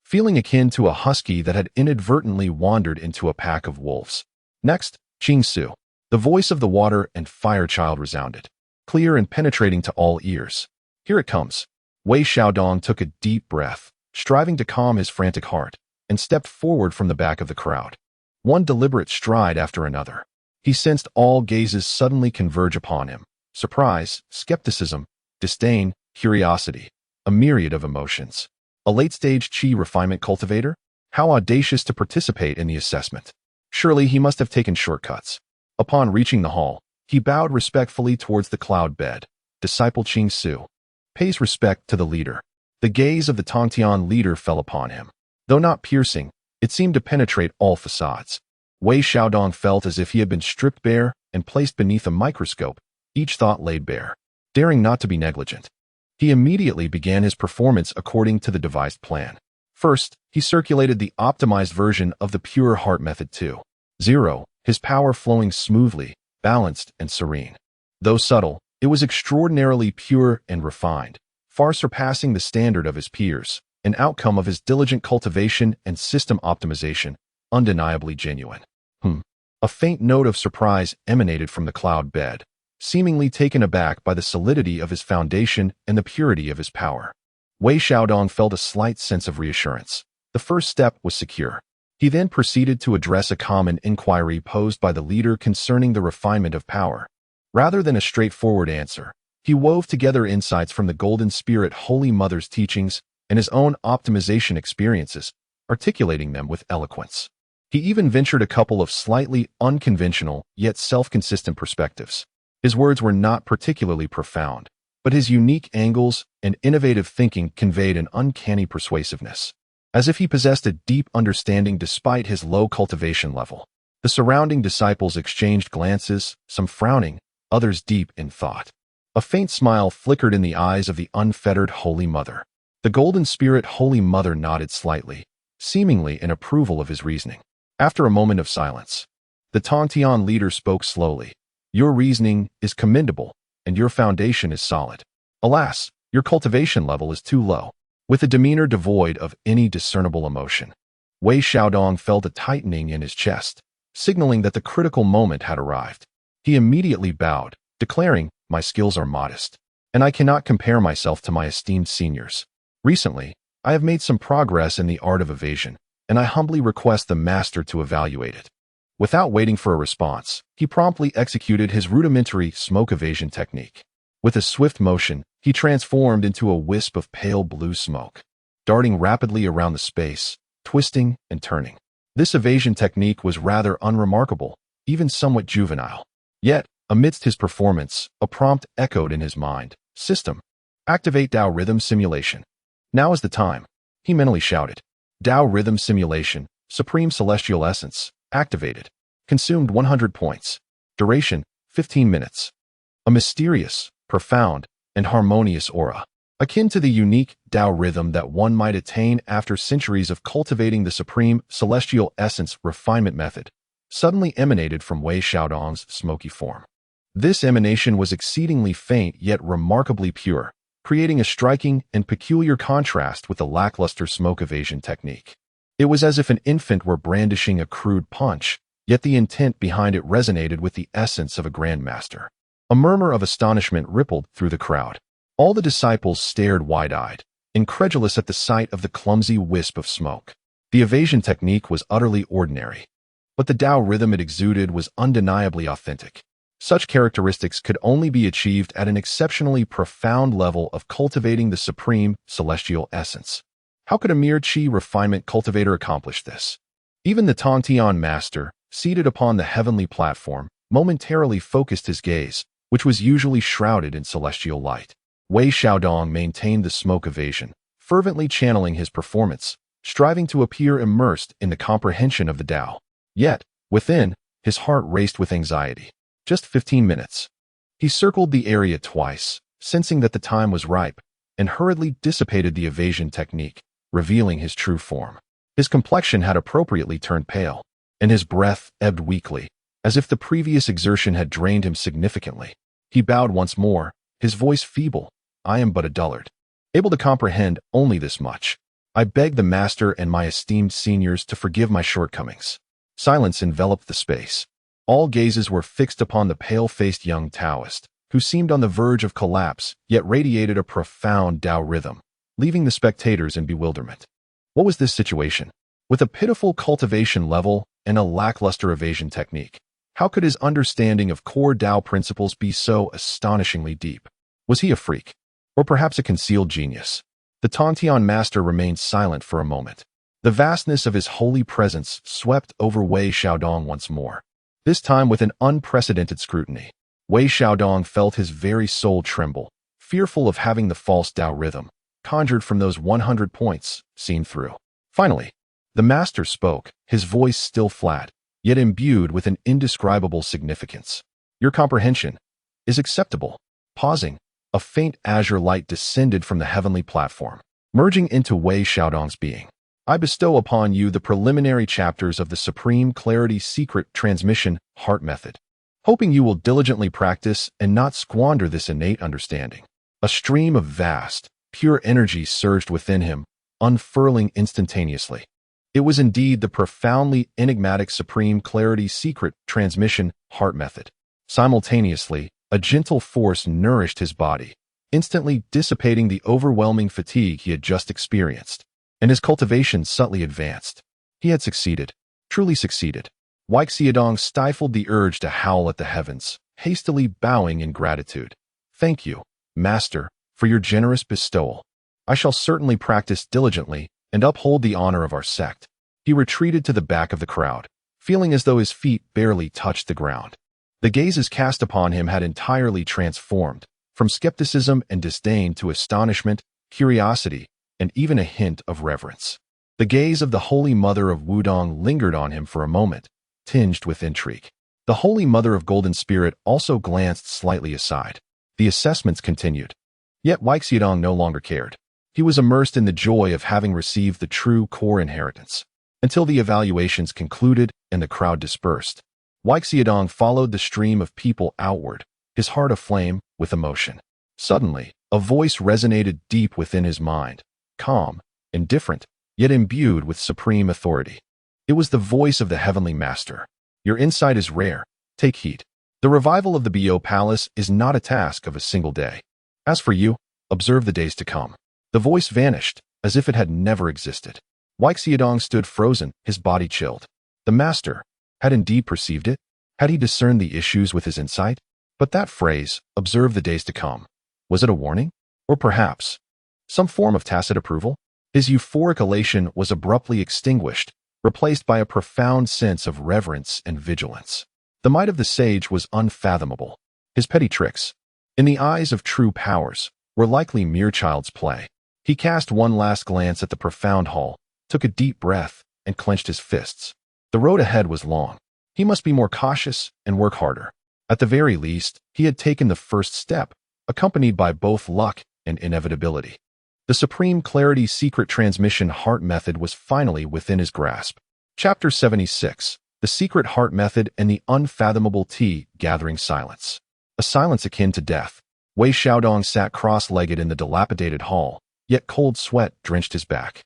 feeling akin to a husky that had inadvertently wandered into a pack of wolves. Next, Qing Su. The voice of the water and fire child resounded, clear and penetrating to all ears. Here it comes. Wei Xiaodong took a deep breath, striving to calm his frantic heart, and stepped forward from the back of the crowd. One deliberate stride after another, he sensed all gazes suddenly converge upon him. Surprise, skepticism, disdain, curiosity, a myriad of emotions. A late-stage qi refinement cultivator? How audacious to participate in the assessment. Surely he must have taken shortcuts. Upon reaching the hall, he bowed respectfully towards the cloud bed. Disciple Qing Su pays respect to the leader. The gaze of the Tongtian leader fell upon him. Though not piercing, it seemed to penetrate all facades. Wei Xiaodong felt as if he had been stripped bare and placed beneath a microscope, each thought laid bare. Daring not to be negligent, he immediately began his performance according to the devised plan. First, he circulated the optimized version of the Pure Heart Method 2.0, his power flowing smoothly, balanced, and serene. Though subtle, it was extraordinarily pure and refined, far surpassing the standard of his peers, an outcome of his diligent cultivation and system optimization, undeniably genuine. A faint note of surprise emanated from the cloud bed, seemingly taken aback by the solidity of his foundation and the purity of his power. Wei Xiaodong felt a slight sense of reassurance. The first step was secure. He then proceeded to address a common inquiry posed by the leader concerning the refinement of power. Rather than a straightforward answer, he wove together insights from the Golden Spirit Holy Mother's teachings and his own optimization experiences, articulating them with eloquence. He even ventured a couple of slightly unconventional, yet self-consistent perspectives. His words were not particularly profound, but his unique angles and innovative thinking conveyed an uncanny persuasiveness, as if he possessed a deep understanding despite his low cultivation level. The surrounding disciples exchanged glances, some frowning, others deep in thought. A faint smile flickered in the eyes of the unfettered Holy Mother. The Golden Spirit Holy Mother nodded slightly, seemingly in approval of his reasoning. After a moment of silence, the Tongtian leader spoke slowly. Your reasoning is commendable, and your foundation is solid. Alas, your cultivation level is too low. With a demeanor devoid of any discernible emotion, Wei Xiaodong felt a tightening in his chest, signaling that the critical moment had arrived. He immediately bowed, declaring, "My skills are modest, and I cannot compare myself to my esteemed seniors. Recently, I have made some progress in the art of evasion, and I humbly request the master to evaluate it." Without waiting for a response, he promptly executed his rudimentary smoke evasion technique. With a swift motion, he transformed into a wisp of pale blue smoke, darting rapidly around the space, twisting and turning. This evasion technique was rather unremarkable, even somewhat juvenile. Yet, amidst his performance, a prompt echoed in his mind. System. Activate Tao Rhythm Simulation. Now is the time, he mentally shouted. Tao Rhythm Simulation, Supreme Celestial Essence, activated. Consumed 100 points. Duration, 15 minutes. A mysterious, profound, and harmonious aura, akin to the unique Tao rhythm that one might attain after centuries of cultivating the Supreme Celestial Essence refinement method, suddenly emanated from Wei Xiaodong's smoky form. This emanation was exceedingly faint yet remarkably pure, creating a striking and peculiar contrast with the lackluster smoke evasion technique. It was as if an infant were brandishing a crude punch, yet the intent behind it resonated with the essence of a grandmaster. A murmur of astonishment rippled through the crowd. All the disciples stared wide-eyed, incredulous at the sight of the clumsy wisp of smoke. The evasion technique was utterly ordinary, but the Tao rhythm it exuded was undeniably authentic. Such characteristics could only be achieved at an exceptionally profound level of cultivating the Supreme Celestial Essence. How could a mere Qi refinement cultivator accomplish this? Even the Tongtian master, seated upon the heavenly platform, momentarily focused his gaze, which was usually shrouded in celestial light. Wei Xiaodong maintained the smoke evasion, fervently channeling his performance, striving to appear immersed in the comprehension of the Tao. Yet, within, his heart raced with anxiety. Just 15 minutes. He circled the area twice, sensing that the time was ripe, and hurriedly dissipated the evasion technique, revealing his true form. His complexion had appropriately turned pale, and his breath ebbed weakly, as if the previous exertion had drained him significantly. He bowed once more, his voice feeble. I am but a dullard, able to comprehend only this much. I beg the master and my esteemed seniors to forgive my shortcomings. Silence enveloped the space. All gazes were fixed upon the pale-faced young Taoist, who seemed on the verge of collapse, yet radiated a profound Tao rhythm, leaving the spectators in bewilderment. What was this situation? With a pitiful cultivation level and a lackluster evasion technique, how could his understanding of core Tao principles be so astonishingly deep? Was he a freak? Or perhaps a concealed genius? The Tongtian master remained silent for a moment. The vastness of his holy presence swept over Wei Xiaodong once more, this time with an unprecedented scrutiny. Wei Xiaodong felt his very soul tremble, fearful of having the false Tao rhythm, conjured from those 100 points, seen through. Finally, the master spoke, his voice still flat, yet imbued with an indescribable significance. Your comprehension is acceptable. Pausing, a faint azure light descended from the heavenly platform, merging into Wei Xiaodong's being. I bestow upon you the preliminary chapters of the Supreme Clarity Secret Transmission Heart Method, hoping you will diligently practice and not squander this innate understanding. A stream of vast, pure energy surged within him, unfurling instantaneously. It was indeed the profoundly enigmatic Supreme Clarity Secret Transmission Heart Method. Simultaneously, a gentle force nourished his body, instantly dissipating the overwhelming fatigue he had just experienced, and his cultivation subtly advanced. He had succeeded, truly succeeded. Wei Xiaodong stifled the urge to howl at the heavens, hastily bowing in gratitude. Thank you, Master, for your generous bestowal. I shall certainly practice diligently and uphold the honor of our sect. He retreated to the back of the crowd, feeling as though his feet barely touched the ground. The gazes cast upon him had entirely transformed, from skepticism and disdain to astonishment, curiosity, and even a hint of reverence. The gaze of the Holy Mother of Wudong lingered on him for a moment, tinged with intrigue. The Holy Mother of Golden Spirit also glanced slightly aside. The assessments continued. Yet Wei Xiaodong no longer cared. He was immersed in the joy of having received the true core inheritance. Until the evaluations concluded and the crowd dispersed, Wei Xiaodong followed the stream of people outward, his heart aflame with emotion. Suddenly, a voice resonated deep within his mind, calm, indifferent, yet imbued with supreme authority. It was the voice of the Heavenly Master. Your insight is rare. Take heed. The revival of the Bio Palace is not a task of a single day. As for you, observe the days to come. The voice vanished, as if it had never existed. Wei Xiaodong stood frozen, his body chilled. The Master had indeed perceived it. Had he discerned the issues with his insight? But that phrase, observe the days to come, was it a warning? Or perhaps some form of tacit approval? His euphoric elation was abruptly extinguished, replaced by a profound sense of reverence and vigilance. The might of the sage was unfathomable. His petty tricks, in the eyes of true powers, were likely mere child's play. He cast one last glance at the profound hall, took a deep breath, and clenched his fists. The road ahead was long. He must be more cautious and work harder. At the very least, he had taken the first step, accompanied by both luck and inevitability. The Supreme Clarity Secret Transmission Heart Method was finally within his grasp. Chapter 76. The Secret Heart Method and the Unfathomable Tea Gathering Silence. A silence akin to death. Wei Xiaodong sat cross-legged in the dilapidated hall, yet cold sweat drenched his back.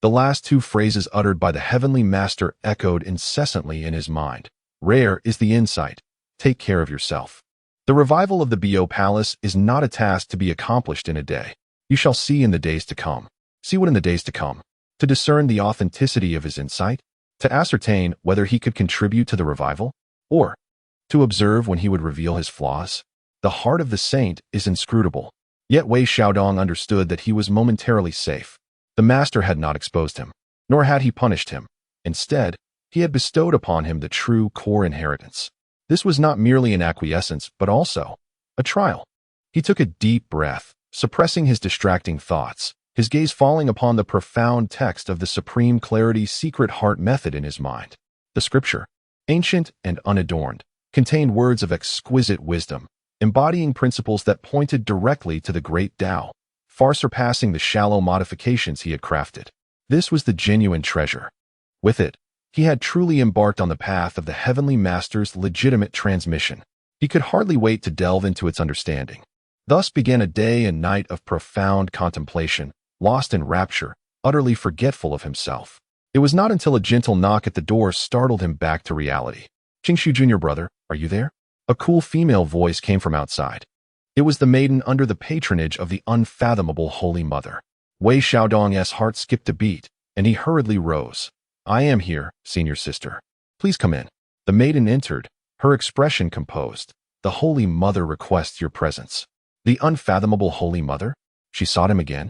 The last two phrases uttered by the Heavenly Master echoed incessantly in his mind. Rare is the insight. Take care of yourself. The revival of the Bo Palace is not a task to be accomplished in a day. You shall see in the days to come. See what in the days to come? To discern the authenticity of his insight? To ascertain whether he could contribute to the revival? Or to observe when he would reveal his flaws? The heart of the saint is inscrutable. Yet Wei Xiaodong understood that he was momentarily safe. The master had not exposed him, nor had he punished him. Instead, he had bestowed upon him the true core inheritance. This was not merely an acquiescence, but also a trial. He took a deep breath, suppressing his distracting thoughts, his gaze falling upon the profound text of the Supreme Clarity Secret Heart Method in his mind. The scripture, ancient and unadorned, contained words of exquisite wisdom, embodying principles that pointed directly to the great Tao, far surpassing the shallow modifications he had crafted. This was the genuine treasure. With it, he had truly embarked on the path of the Heavenly Master's legitimate transmission. He could hardly wait to delve into its understanding. Thus began a day and night of profound contemplation, lost in rapture, utterly forgetful of himself. It was not until a gentle knock at the door startled him back to reality. Qingshu Jr. Brother, are you there? A cool female voice came from outside. It was the maiden under the patronage of the unfathomable Holy Mother. Wei Xiaodong's heart skipped a beat, and he hurriedly rose. I am here, senior sister. Please come in. The maiden entered, her expression composed. The Holy Mother requests your presence. The unfathomable Holy Mother? She sought him again.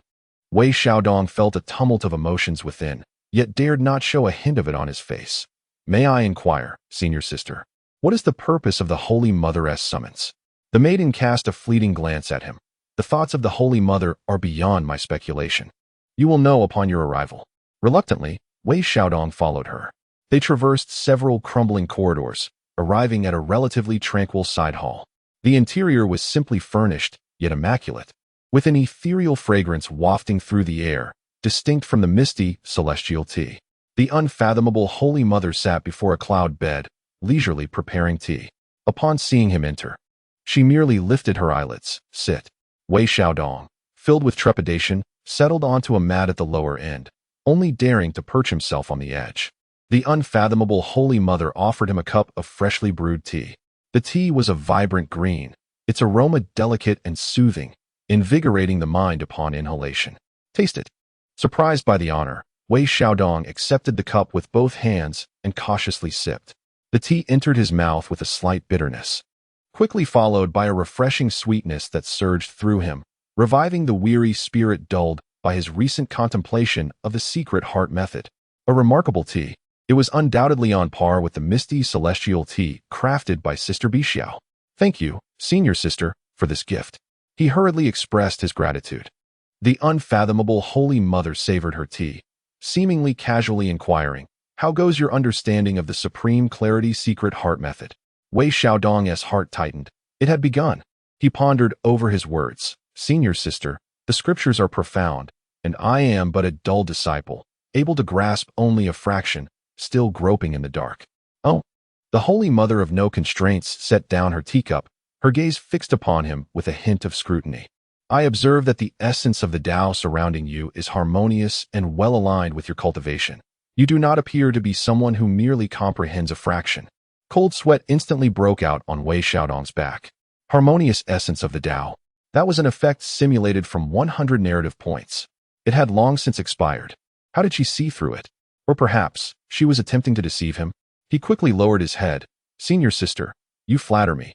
Wei Xiaodong felt a tumult of emotions within, yet dared not show a hint of it on his face. May I inquire, senior sister, what is the purpose of the Holy Mother's summons? The maiden cast a fleeting glance at him. The thoughts of the Holy Mother are beyond my speculation. You will know upon your arrival. Reluctantly, Wei Xiaodong followed her. They traversed several crumbling corridors, arriving at a relatively tranquil side hall. The interior was simply furnished, yet immaculate, with an ethereal fragrance wafting through the air, distinct from the misty, celestial tea. The unfathomable Holy Mother sat before a cloud bed, leisurely preparing tea. Upon seeing him enter, she merely lifted her eyelids. Sit. Wei Xiaodong, filled with trepidation, settled onto a mat at the lower end, only daring to perch himself on the edge. The unfathomable Holy Mother offered him a cup of freshly brewed tea. The tea was a vibrant green, its aroma delicate and soothing, invigorating the mind upon inhalation. Taste it. Surprised by the honor, Wei Xiaodong accepted the cup with both hands and cautiously sipped. The tea entered his mouth with a slight bitterness, quickly followed by a refreshing sweetness that surged through him, reviving the weary spirit dulled by his recent contemplation of the Secret Heart Method. A remarkable tea. It was undoubtedly on par with the misty celestial tea crafted by Sister Bixiao. Thank you, senior sister, for this gift. He hurriedly expressed his gratitude. The unfathomable Holy Mother savored her tea, seemingly casually inquiring, how goes your understanding of the Supreme Clarity Secret Heart Method? Wei Xiaodong's heart tightened. It had begun. He pondered over his words. Senior sister, the scriptures are profound, and I am but a dull disciple, able to grasp only a fraction, still groping in the dark. Oh. The Holy Mother of no constraints set down her teacup, her gaze fixed upon him with a hint of scrutiny. I observe that the essence of the Tao surrounding you is harmonious and well aligned with your cultivation. You do not appear to be someone who merely comprehends a fraction. Cold sweat instantly broke out on Wei Xiaodong's back. Harmonious essence of the Tao. That was an effect simulated from 100 narrative points. It had long since expired. How did she see through it? Or perhaps, she was attempting to deceive him? He quickly lowered his head. Senior sister, you flatter me.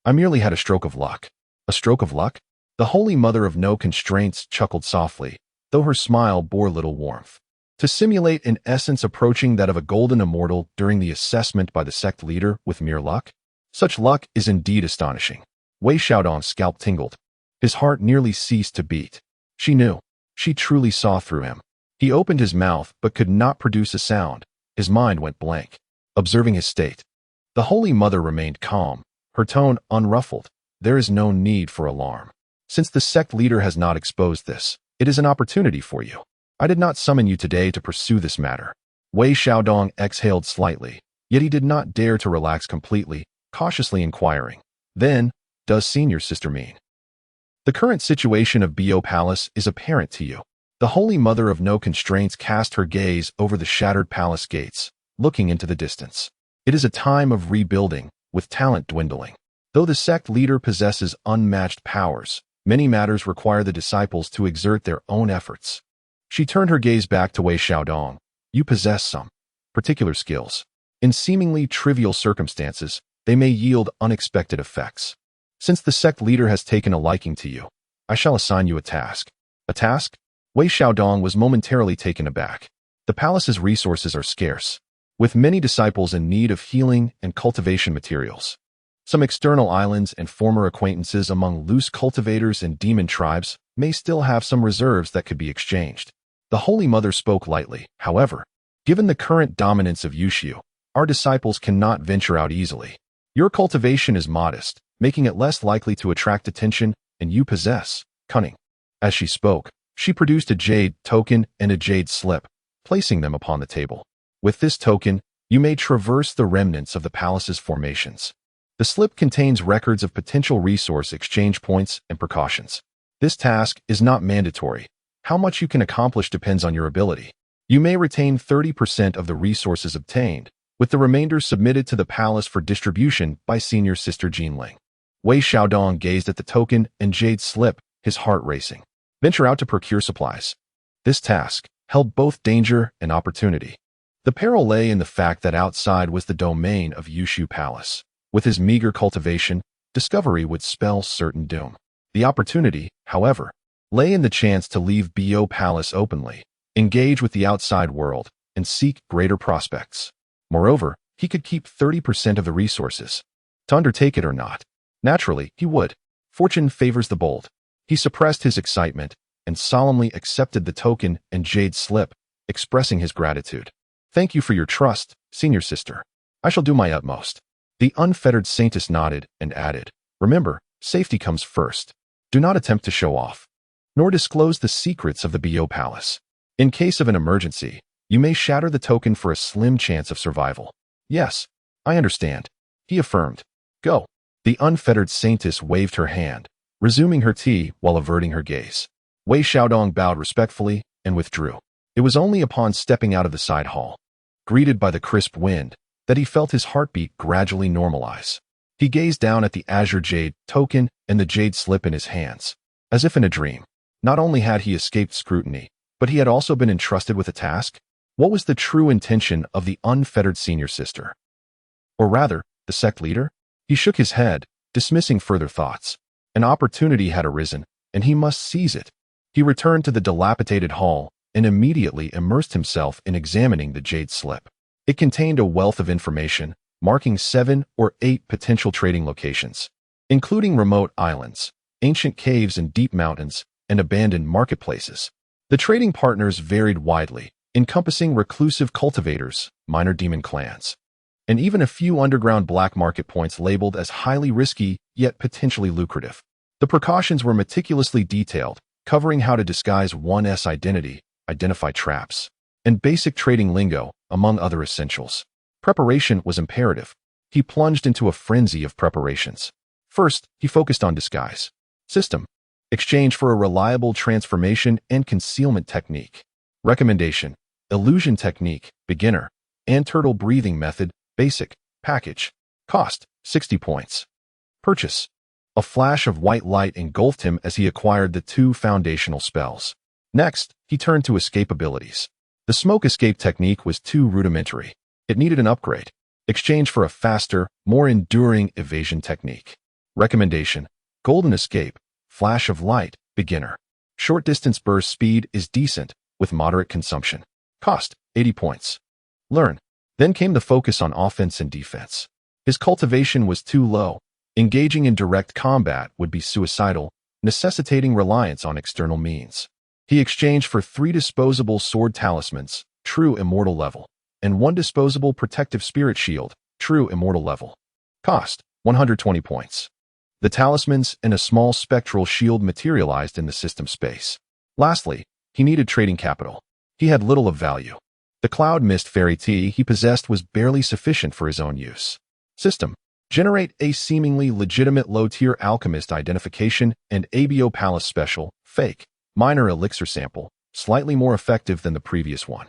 I merely had a stroke of luck. A stroke of luck? The Holy Mother of no constraints chuckled softly, though her smile bore little warmth. to simulate in essence approaching that of a golden immortal during the assessment by the sect leader with mere luck? Such luck is indeed astonishing. Wei Xiaodong's scalp tingled. His heart nearly ceased to beat. She knew. She truly saw through him. He opened his mouth but could not produce a sound. His mind went blank, observing his state. The Holy Mother remained calm, her tone unruffled. There is no need for alarm. Since the sect leader has not exposed this, it is an opportunity for you. I did not summon you today to pursue this matter. Wei Xiaodong exhaled slightly, yet he did not dare to relax completely, cautiously inquiring. Then, does senior sister mean? The current situation of Bo Palace is apparent to you. The Holy Mother of No Constraints cast her gaze over the shattered palace gates, looking into the distance. It is a time of rebuilding, with talent dwindling. Though the sect leader possesses unmatched powers, many matters require the disciples to exert their own efforts. She turned her gaze back to Wei Xiaodong. You possess some particular skills. In seemingly trivial circumstances, they may yield unexpected effects. Since the sect leader has taken a liking to you, I shall assign you a task. A task? Wei Xiaodong was momentarily taken aback. The palace's resources are scarce, with many disciples in need of healing and cultivation materials. Some external islands and former acquaintances among loose cultivators and demon tribes may still have some reserves that could be exchanged. The Holy Mother spoke lightly. However, given the current dominance of Yushu, our disciples cannot venture out easily. Your cultivation is modest, making it less likely to attract attention, and you possess cunning. As she spoke, she produced a jade token and a jade slip, placing them upon the table. With this token, you may traverse the remnants of the palace's formations. The slip contains records of potential resource exchange points and precautions. This task is not mandatory. How much you can accomplish depends on your ability. You may retain 30% of the resources obtained, with the remainder submitted to the palace for distribution by senior sister Jinling. Wei Xiaodong gazed at the token and jade slip, his heart racing. Venture out to procure supplies. This task held both danger and opportunity. The peril lay in the fact that outside was the domain of Yushu Palace. With his meager cultivation, discovery would spell certain doom. The opportunity, however, lay in the chance to leave Bo Palace openly, engage with the outside world, and seek greater prospects. Moreover, he could keep 30% of the resources. To undertake it or not, naturally, he would. Fortune favors the bold. He suppressed his excitement and solemnly accepted the token and jade slip, expressing his gratitude. Thank you for your trust, senior sister. I shall do my utmost. The unfettered saintess nodded and added, remember, safety comes first. Do not attempt to show off, nor disclose the secrets of the Bo Palace. In case of an emergency, you may shatter the token for a slim chance of survival. Yes, I understand, he affirmed. Go. The unfettered saintess waved her hand, resuming her tea while averting her gaze. Wei Xiaodong bowed respectfully and withdrew. It was only upon stepping out of the side hall, greeted by the crisp wind, that he felt his heartbeat gradually normalize. He gazed down at the azure jade token and the jade slip in his hands, as if in a dream. Not only had he escaped scrutiny, but he had also been entrusted with a task. What was the true intention of the unfettered senior sister? Or rather, the sect leader? He shook his head, dismissing further thoughts. An opportunity had arisen, and he must seize it. He returned to the dilapidated hall and immediately immersed himself in examining the jade slip. It contained a wealth of information, marking 7 or 8 potential trading locations, including remote islands, ancient caves and deep mountains, and abandoned marketplaces. The trading partners varied widely, encompassing reclusive cultivators, minor demon clans, and even a few underground black market points labeled as highly risky yet potentially lucrative. The precautions were meticulously detailed, covering how to disguise one's identity, identify traps, and basic trading lingo, among other essentials. Preparation was imperative. He plunged into a frenzy of preparations. First, he focused on disguise. System. Exchange for a reliable transformation and concealment technique. Recommendation. Illusion technique, beginner, and turtle breathing method, basic, package. Cost, 60 points. Purchase. A flash of white light engulfed him as he acquired the 2 foundational spells. Next, he turned to escape abilities. The smoke escape technique was too rudimentary. It needed an upgrade. Exchange for a faster, more enduring evasion technique. Recommendation. Golden escape, flash of light, beginner. Short distance burst speed is decent, with moderate consumption. Cost, 80 points. Learn. Then came the focus on offense and defense. His cultivation was too low. Engaging in direct combat would be suicidal, necessitating reliance on external means. He exchanged for 3 disposable sword talismans, true immortal level, and 1 disposable protective spirit shield, true immortal level. Cost, 120 points. The talismans and a small spectral shield materialized in the system space. Lastly, he needed trading capital. He had little of value. The cloud mist fairy tea he possessed was barely sufficient for his own use. System. Generate a seemingly legitimate low-tier alchemist identification and ABO Palace special, fake, minor elixir sample, slightly more effective than the previous one.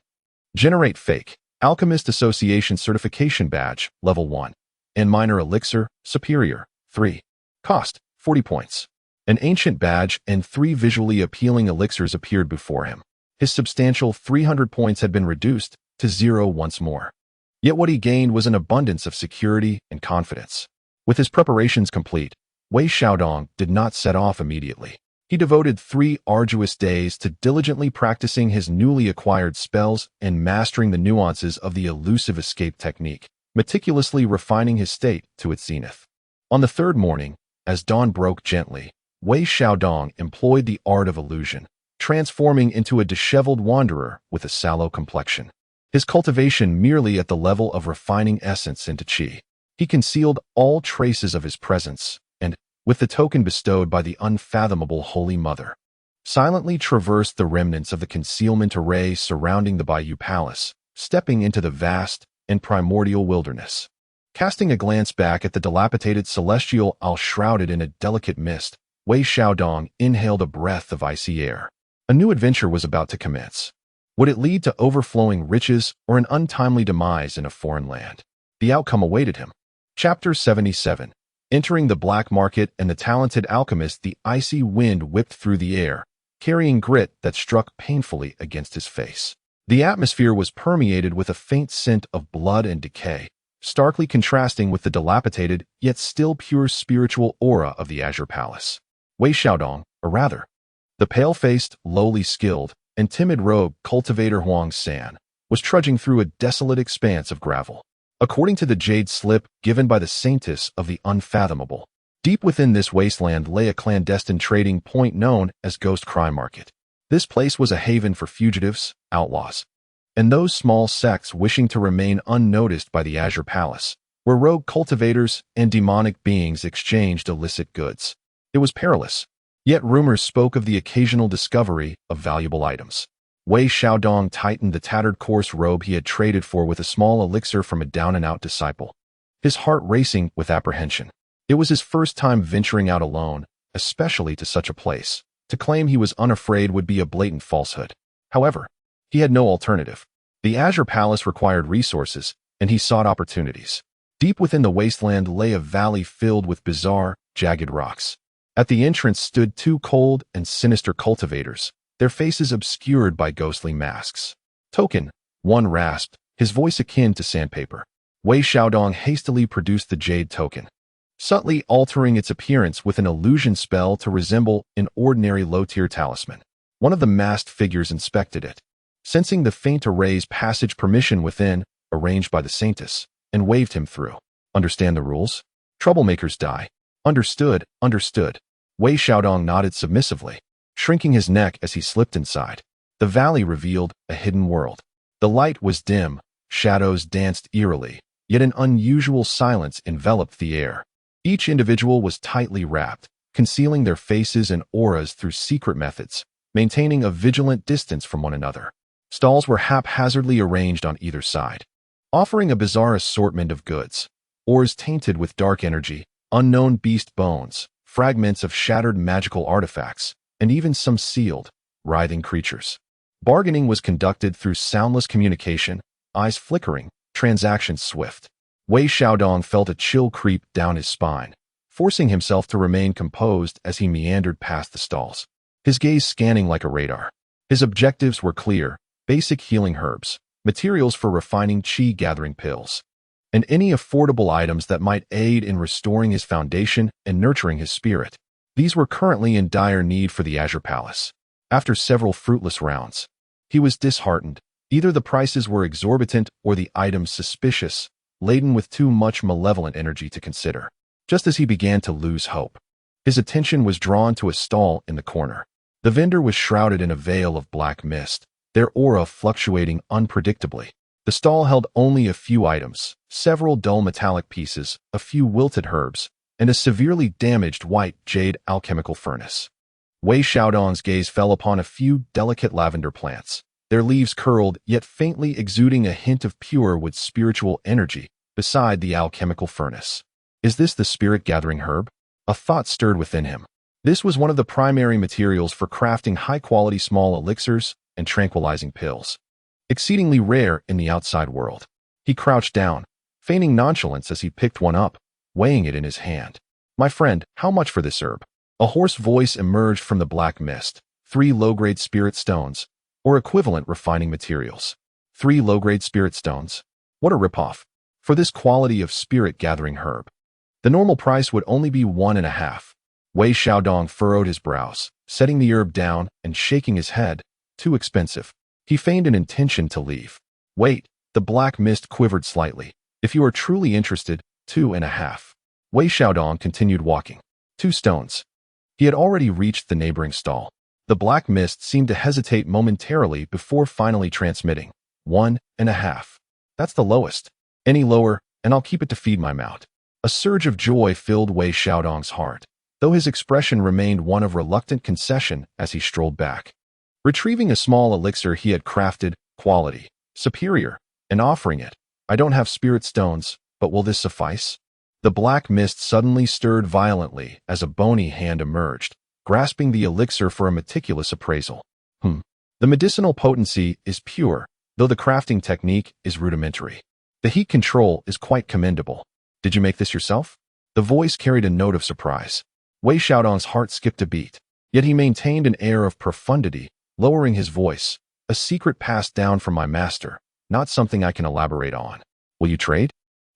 Generate fake, alchemist association certification badge, level 1, and minor elixir, superior, 3. Cost, 40 points. An ancient badge and 3 visually appealing elixirs appeared before him. His substantial 300 points had been reduced to 0 once more. Yet what he gained was an abundance of security and confidence. With his preparations complete, Wei Xiaodong did not set off immediately. He devoted 3 arduous days to diligently practicing his newly acquired spells and mastering the nuances of the elusive escape technique, meticulously refining his state to its zenith. On the 3rd morning, as dawn broke gently, Wei Xiaodong employed the art of illusion, transforming into a disheveled wanderer with a sallow complexion. His cultivation merely at the level of refining essence into qi. He concealed all traces of his presence, and, with the token bestowed by the unfathomable Holy Mother, silently traversed the remnants of the concealment array surrounding the Bayou Palace, stepping into the vast and primordial wilderness. Casting a glance back at the dilapidated celestial isle shrouded in a delicate mist, Wei Xiaodong inhaled a breath of icy air. A new adventure was about to commence. Would it lead to overflowing riches or an untimely demise in a foreign land? The outcome awaited him. Chapter 77. Entering the black market and the talented alchemist, the icy wind whipped through the air, carrying grit that struck painfully against his face. The atmosphere was permeated with a faint scent of blood and decay, starkly contrasting with the dilapidated yet still pure spiritual aura of the Azure Palace. Wei Xiaodong, or rather, the pale-faced, lowly skilled, and timid rogue cultivator Huang San was trudging through a desolate expanse of gravel. According to the jade slip given by the saintess of the unfathomable, deep within this wasteland lay a clandestine trading point known as Ghost Crime Market. This place was a haven for fugitives, outlaws, and those small sects wishing to remain unnoticed by the Azure Palace, where rogue cultivators and demonic beings exchanged illicit goods. It was perilous, yet rumors spoke of the occasional discovery of valuable items. Wei Xiaodong tightened the tattered coarse robe he had traded for with a small elixir from a down-and-out disciple, his heart racing with apprehension. It was his first time venturing out alone, especially to such a place. To claim he was unafraid would be a blatant falsehood. However, he had no alternative. The Azure Palace required resources, and he sought opportunities. Deep within the wasteland lay a valley filled with bizarre, jagged rocks. At the entrance stood 2 cold and sinister cultivators, their faces obscured by ghostly masks. Token, one rasped, his voice akin to sandpaper. Wei Xiaodong hastily produced the jade token, subtly altering its appearance with an illusion spell to resemble an ordinary low-tier talisman. One of the masked figures inspected it, sensing the faint array's passage permission within, arranged by the saintess, and waved him through. Understand the rules? Troublemakers die. Understood, understood. Wei Xiaodong nodded submissively, shrinking his neck as he slipped inside. The valley revealed a hidden world. The light was dim, shadows danced eerily, yet an unusual silence enveloped the air. Each individual was tightly wrapped, concealing their faces and auras through secret methods, maintaining a vigilant distance from one another. Stalls were haphazardly arranged on either side, offering a bizarre assortment of goods. Ores tainted with dark energy, unknown beast bones, fragments of shattered magical artifacts, and even some sealed, writhing creatures. Bargaining was conducted through soundless communication, eyes flickering, transactions swift. Wei Xiaodong felt a chill creep down his spine, forcing himself to remain composed as he meandered past the stalls, his gaze scanning like a radar. His objectives were clear: basic healing herbs, materials for refining qi-gathering pills, and any affordable items that might aid in restoring his foundation and nurturing his spirit. These were currently in dire need for the Azure Palace. After several fruitless rounds, he was disheartened, Either the prices were exorbitant or the items suspicious, laden with too much malevolent energy to consider. Just as he began to lose hope, his attention was drawn to a stall in the corner. The vendor was shrouded in a veil of black mist, their aura fluctuating unpredictably. The stall held only a few items, several dull metallic pieces, a few wilted herbs, and a severely damaged white jade alchemical furnace. Wei Xiaodong's gaze fell upon a few delicate lavender plants, their leaves curled yet faintly exuding a hint of pure wood spiritual energy beside the alchemical furnace. Is this the spirit-gathering herb? A thought stirred within him. This was one of the primary materials for crafting high-quality small elixirs and tranquilizing pills, exceedingly rare in the outside world. He crouched down, feigning nonchalance as he picked one up, weighing it in his hand. "My friend, how much for this herb?" A hoarse voice emerged from the black mist. 3 low-grade spirit stones, or equivalent refining materials. 3 low-grade spirit stones? What a ripoff. For this quality of spirit-gathering herb, the normal price would only be 1.5. Wei Xiaodong furrowed his brows, setting the herb down and shaking his head. Too expensive. He feigned an intention to leave. "Wait," the black mist quivered slightly. "If you are truly interested, 2.5. Wei Xiaodong continued walking. 2 stones. He had already reached the neighboring stall. The black mist seemed to hesitate momentarily before finally transmitting. 1.5. That's the lowest. Any lower, and I'll keep it to feed my mouth." A surge of joy filled Wei Xiaodong's heart, though his expression remained one of reluctant concession as he strolled back. Retrieving a small elixir he had crafted, quality, superior, and offering it. "I don't have spirit stones, but will this suffice?" The black mist suddenly stirred violently as a bony hand emerged, grasping the elixir for a meticulous appraisal. The medicinal potency is pure, though the crafting technique is rudimentary. The heat control is quite commendable. "Did you make this yourself?" The voice carried a note of surprise. Wei Xiaodong's heart skipped a beat, yet he maintained an air of profundity, lowering his voice. "A secret passed down from my master, not something I can elaborate on. Will you trade?"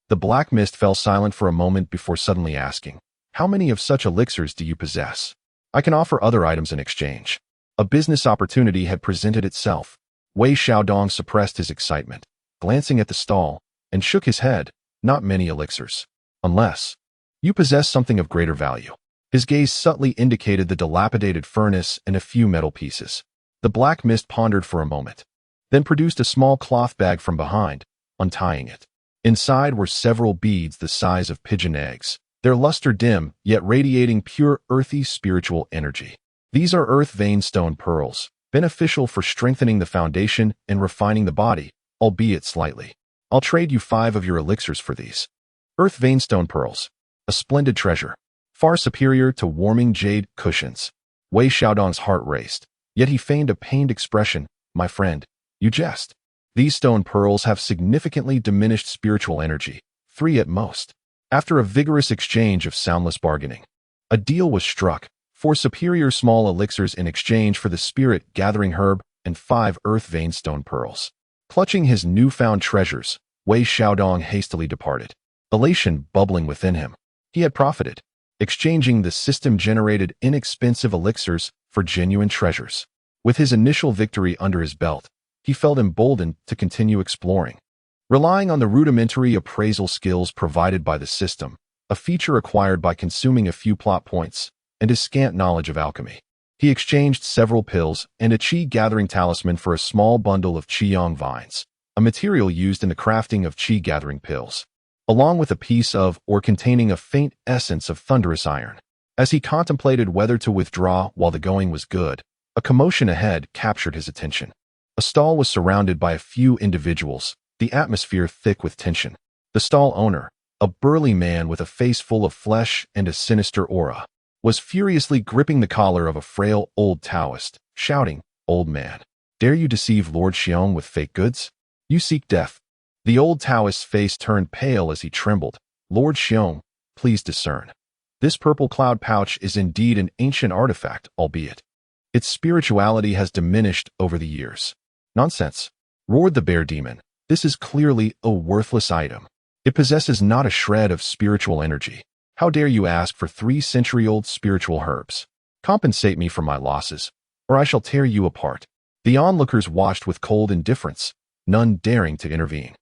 The black mist fell silent for a moment before suddenly asking, "How many of such elixirs do you possess? I can offer other items in exchange." A business opportunity had presented itself. Wei Xiaodong suppressed his excitement, glancing at the stall, and shook his head. "Not many elixirs. Unless you possess something of greater value." His gaze subtly indicated the dilapidated furnace and a few metal pieces. The black mist pondered for a moment, then produced a small cloth bag from behind, untying it. Inside were several beads the size of pigeon eggs, their luster dim, yet radiating pure earthy spiritual energy. "These are earth vein stone pearls, beneficial for strengthening the foundation and refining the body, albeit slightly. I'll trade you 5 of your elixirs for these." Earth vein stone pearls. A splendid treasure, far superior to warming jade cushions. Wei Xiaodong's heart raced, yet he feigned a pained expression. "My friend, you jest. These stone pearls have significantly diminished spiritual energy, 3 at most." After a vigorous exchange of soundless bargaining, a deal was struck, 4 superior small elixirs in exchange for the spirit-gathering herb and 5 earth vein stone pearls. Clutching his newfound treasures, Wei Xiaodong hastily departed, elation bubbling within him. He had profited, exchanging the system-generated inexpensive elixirs for genuine treasures. With his initial victory under his belt, he felt emboldened to continue exploring. Relying on the rudimentary appraisal skills provided by the system, a feature acquired by consuming a few plot points, and his scant knowledge of alchemy, he exchanged several pills and a qi-gathering talisman for a small bundle of qiyong vines, a material used in the crafting of qi-gathering pills, along with a piece of or containing a faint essence of thunderous iron. As he contemplated whether to withdraw while the going was good, a commotion ahead captured his attention. A stall was surrounded by a few individuals, the atmosphere thick with tension. The stall owner, a burly man with a face full of flesh and a sinister aura, was furiously gripping the collar of a frail old Taoist, shouting, "Old man, dare you deceive Lord Xiong with fake goods? You seek death." The old Taoist's face turned pale as he trembled. "Lord Xiong, please discern. This purple cloud pouch is indeed an ancient artifact, albeit its spirituality has diminished over the years." "Nonsense," roared the bear demon. "This is clearly a worthless item. It possesses not a shred of spiritual energy. How dare you ask for 3-century-old spiritual herbs? Compensate me for my losses, or I shall tear you apart." The onlookers watched with cold indifference, none daring to intervene.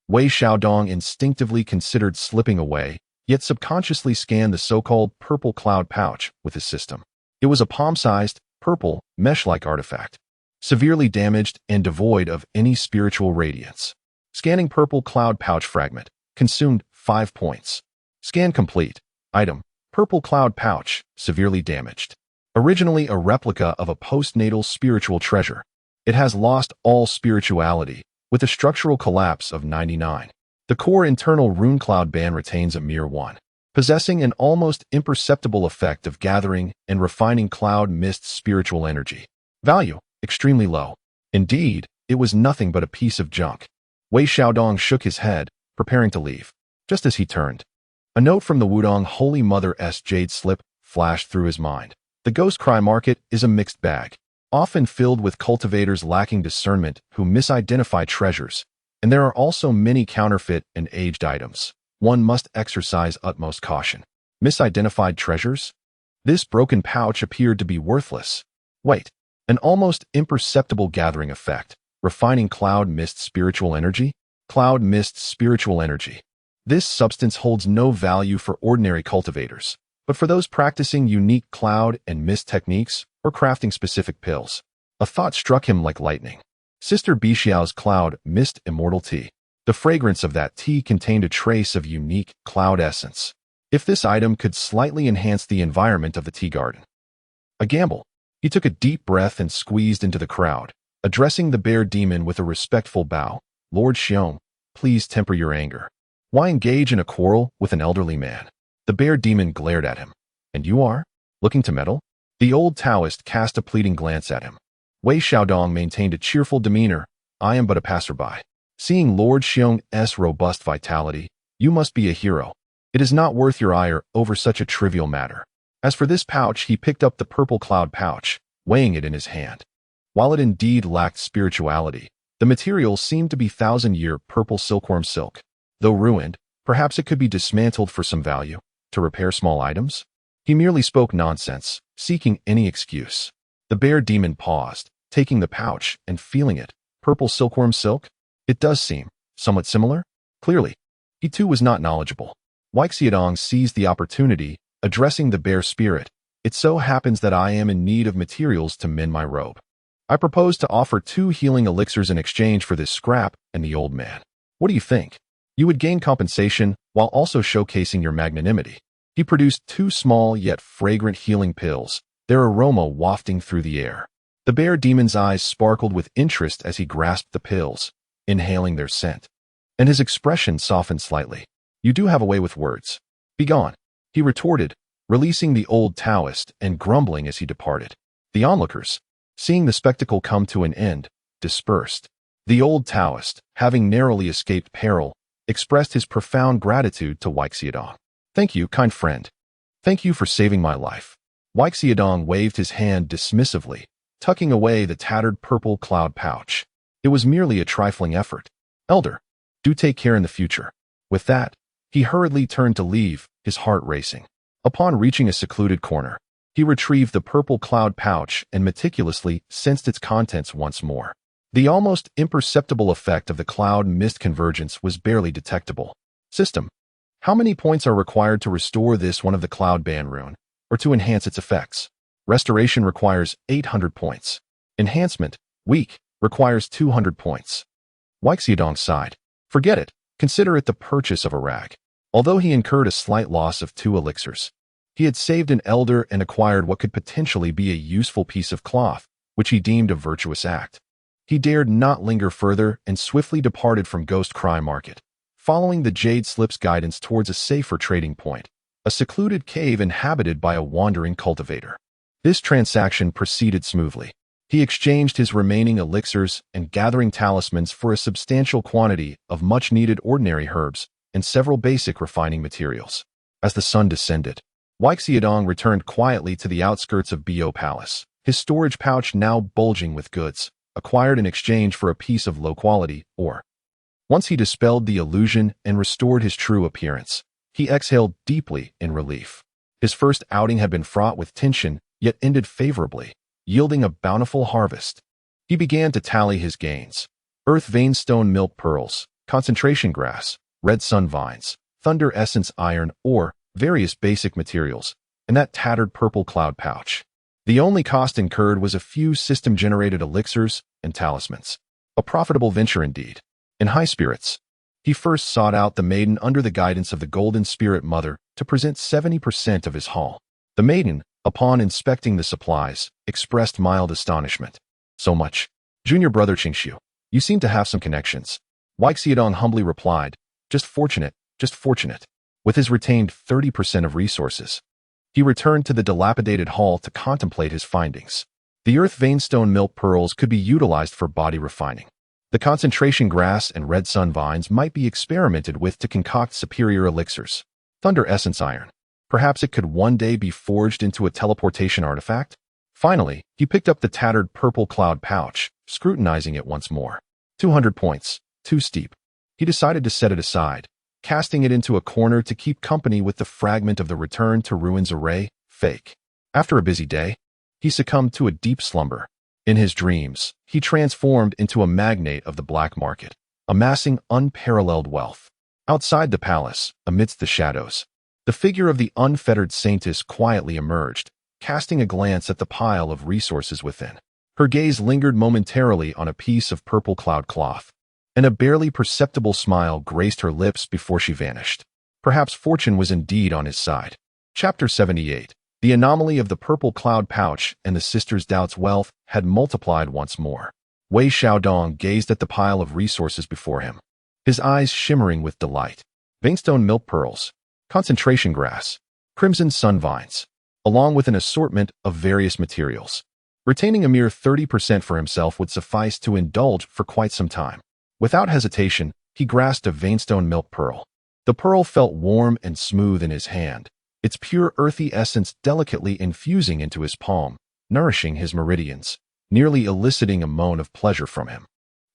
Wei Xiaodong instinctively considered slipping away, yet subconsciously scanned the so-called purple cloud pouch with his system. It was a palm-sized, purple, mesh-like artifact, severely damaged and devoid of any spiritual radiance. Scanning purple cloud pouch fragment. Consumed 5 points. Scan complete. Item: purple cloud pouch, severely damaged. Originally a replica of a postnatal spiritual treasure, it has lost all spirituality, with a structural collapse of 99. The core internal rune cloud band retains a mere 1, possessing an almost imperceptible effect of gathering and refining cloud mist spiritual energy. Value: extremely low. Indeed, it was nothing but a piece of junk. Wei Xiaodong shook his head, preparing to leave. Just as he turned, a note from the Wudong Holy Mother's jade slip flashed through his mind. The Ghost Cry market is a mixed bag, often filled with cultivators lacking discernment who misidentify treasures, and there are also many counterfeit and aged items. One must exercise utmost caution. Misidentified treasures? This broken pouch appeared to be worthless. Wait, an almost imperceptible gathering effect, refining cloud mist spiritual energy? Cloud mist spiritual energy. This substance holds no value for ordinary cultivators, but for those practicing unique cloud and mist techniques or crafting specific pills. A thought struck him like lightning. Sister Bixiao's cloud mist immortal tea. The fragrance of that tea contained a trace of unique cloud essence. If this item could slightly enhance the environment of the tea garden. A gamble. He took a deep breath and squeezed into the crowd, addressing the bear demon with a respectful bow. Lord Xiong, please temper your anger. Why engage in a quarrel with an elderly man? The bear demon glared at him. And you are? Looking to meddle? The old Taoist cast a pleading glance at him. Wei Xiaodong maintained a cheerful demeanor. I am but a passerby. Seeing Lord Xiong's robust vitality, you must be a hero. It is not worth your ire over such a trivial matter. As for this pouch, he picked up the purple cloud pouch, weighing it in his hand. While it indeed lacked spirituality, the material seemed to be thousand-year purple silkworm silk. Though ruined, perhaps it could be dismantled for some value. To repair small items? He merely spoke nonsense, seeking any excuse. The bear demon paused, taking the pouch and feeling it. Purple silkworm silk? It does seem somewhat similar. Clearly, he too was not knowledgeable. Weixiadong seized the opportunity, addressing the bear spirit. It so happens that I am in need of materials to mend my robe. I propose to offer 2 healing elixirs in exchange for this scrap and the old man. What do you think? You would gain compensation while also showcasing your magnanimity. He produced 2 small yet fragrant healing pills, their aroma wafting through the air. The bear demon's eyes sparkled with interest as he grasped the pills, inhaling their scent. And his expression softened slightly. You do have a way with words. Begone, he retorted, releasing the old Taoist and grumbling as he departed. The onlookers, seeing the spectacle come to an end, dispersed. The old Taoist, having narrowly escaped peril, expressed his profound gratitude to Weixiadong. Thank you, kind friend. Thank you for saving my life. Weixiadong waved his hand dismissively, tucking away the tattered purple cloud pouch. It was merely a trifling effort. Elder, do take care in the future. With that, he hurriedly turned to leave, his heart racing. Upon reaching a secluded corner, he retrieved the purple cloud pouch and meticulously sensed its contents once more. The almost imperceptible effect of the cloud mist convergence was barely detectable. System. How many points are required to restore this one of the cloud band rune, or to enhance its effects? Restoration requires 800 points. Enhancement, weak, requires 200 points. Weixiadong sighed. Forget it. Consider it the purchase of a rag. Although he incurred a slight loss of 2 elixirs, he had saved an elder and acquired what could potentially be a useful piece of cloth, which he deemed a virtuous act. He dared not linger further and swiftly departed from Ghost Cry Market, following the Jade Slip's guidance towards a safer trading point, a secluded cave inhabited by a wandering cultivator. This transaction proceeded smoothly. He exchanged his remaining elixirs and gathering talismans for a substantial quantity of much-needed ordinary herbs and several basic refining materials. As the sun descended, Weixiadong returned quietly to the outskirts of Bo Palace, his storage pouch now bulging with goods, acquired in exchange for a piece of low-quality ore. Once he dispelled the illusion and restored his true appearance, he exhaled deeply in relief. His first outing had been fraught with tension, yet ended favorably, yielding a bountiful harvest. He began to tally his gains. earth vein stone milk pearls, concentration grass, red sun vines, thunder essence iron ore, various basic materials, and that tattered purple cloud pouch. The only cost incurred was a few system-generated elixirs and talismans. A profitable venture indeed. In high spirits, he first sought out the maiden under the guidance of the Golden Spirit Mother to present 70% of his haul. The maiden, upon inspecting the supplies, expressed mild astonishment. So much. Junior brother Qingshu, you seem to have some connections. Wei Xiaodong humbly replied, just fortunate, just fortunate. With his retained 30% of resources, he returned to the dilapidated hall to contemplate his findings. The earth veinstone milk pearls could be utilized for body refining. The concentration grass and red sun vines might be experimented with to concoct superior elixirs. Thunder essence iron. Perhaps it could one day be forged into a teleportation artifact? Finally, he picked up the tattered purple cloud pouch, scrutinizing it once more. 200 points. Too steep. He decided to set it aside, casting it into a corner to keep company with the fragment of the Return to Ruins array, fake. After a busy day, he succumbed to a deep slumber. In his dreams, he transformed into a magnate of the black market, amassing unparalleled wealth. Outside the palace, amidst the shadows, the figure of the unfettered saintess quietly emerged, casting a glance at the pile of resources within. Her gaze lingered momentarily on a piece of purple cloud cloth, and a barely perceptible smile graced her lips before she vanished. Perhaps fortune was indeed on his side. Chapter 78. The anomaly of the purple cloud pouch and the sister's doubt's wealth had multiplied once more. Wei Xiaodong gazed at the pile of resources before him, his eyes shimmering with delight. Veinstone milk pearls, concentration grass, crimson sun vines, along with an assortment of various materials. Retaining a mere 30% for himself would suffice to indulge for quite some time. Without hesitation, he grasped a veinstone milk pearl. The pearl felt warm and smooth in his hand, its pure earthy essence delicately infusing into his palm, nourishing his meridians, nearly eliciting a moan of pleasure from him.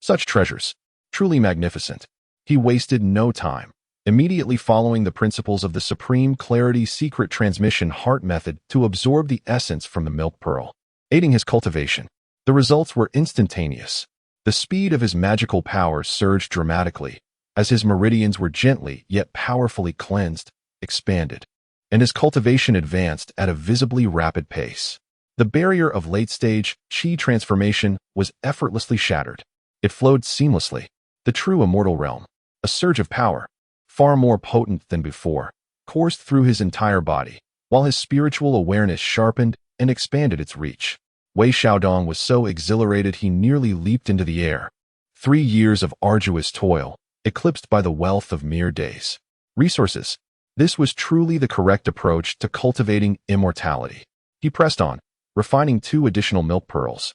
Such treasures, truly magnificent. He wasted no time, immediately following the principles of the Supreme Clarity Secret Transmission Heart Method to absorb the essence from the milk pearl, aiding his cultivation. The results were instantaneous. The speed of his magical power surged dramatically, as his meridians were gently yet powerfully cleansed, expanded, and his cultivation advanced at a visibly rapid pace. The barrier of late-stage qi transformation was effortlessly shattered. It flowed seamlessly. The true immortal realm, a surge of power, far more potent than before, coursed through his entire body, while his spiritual awareness sharpened and expanded its reach. Wei Xiaodong was so exhilarated he nearly leaped into the air. 3 years of arduous toil, eclipsed by the wealth of mere days. Resources. This was truly the correct approach to cultivating immortality. He pressed on, refining 2 additional milk pearls,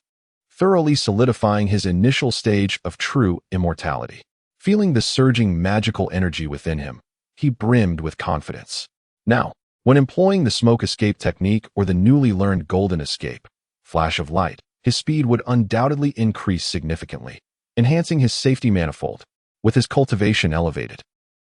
thoroughly solidifying his initial stage of true immortality. Feeling the surging magical energy within him, he brimmed with confidence. Now, when employing the smoke escape technique or the newly learned golden escape, flash of light, his speed would undoubtedly increase significantly, enhancing his safety manifold. With his cultivation elevated,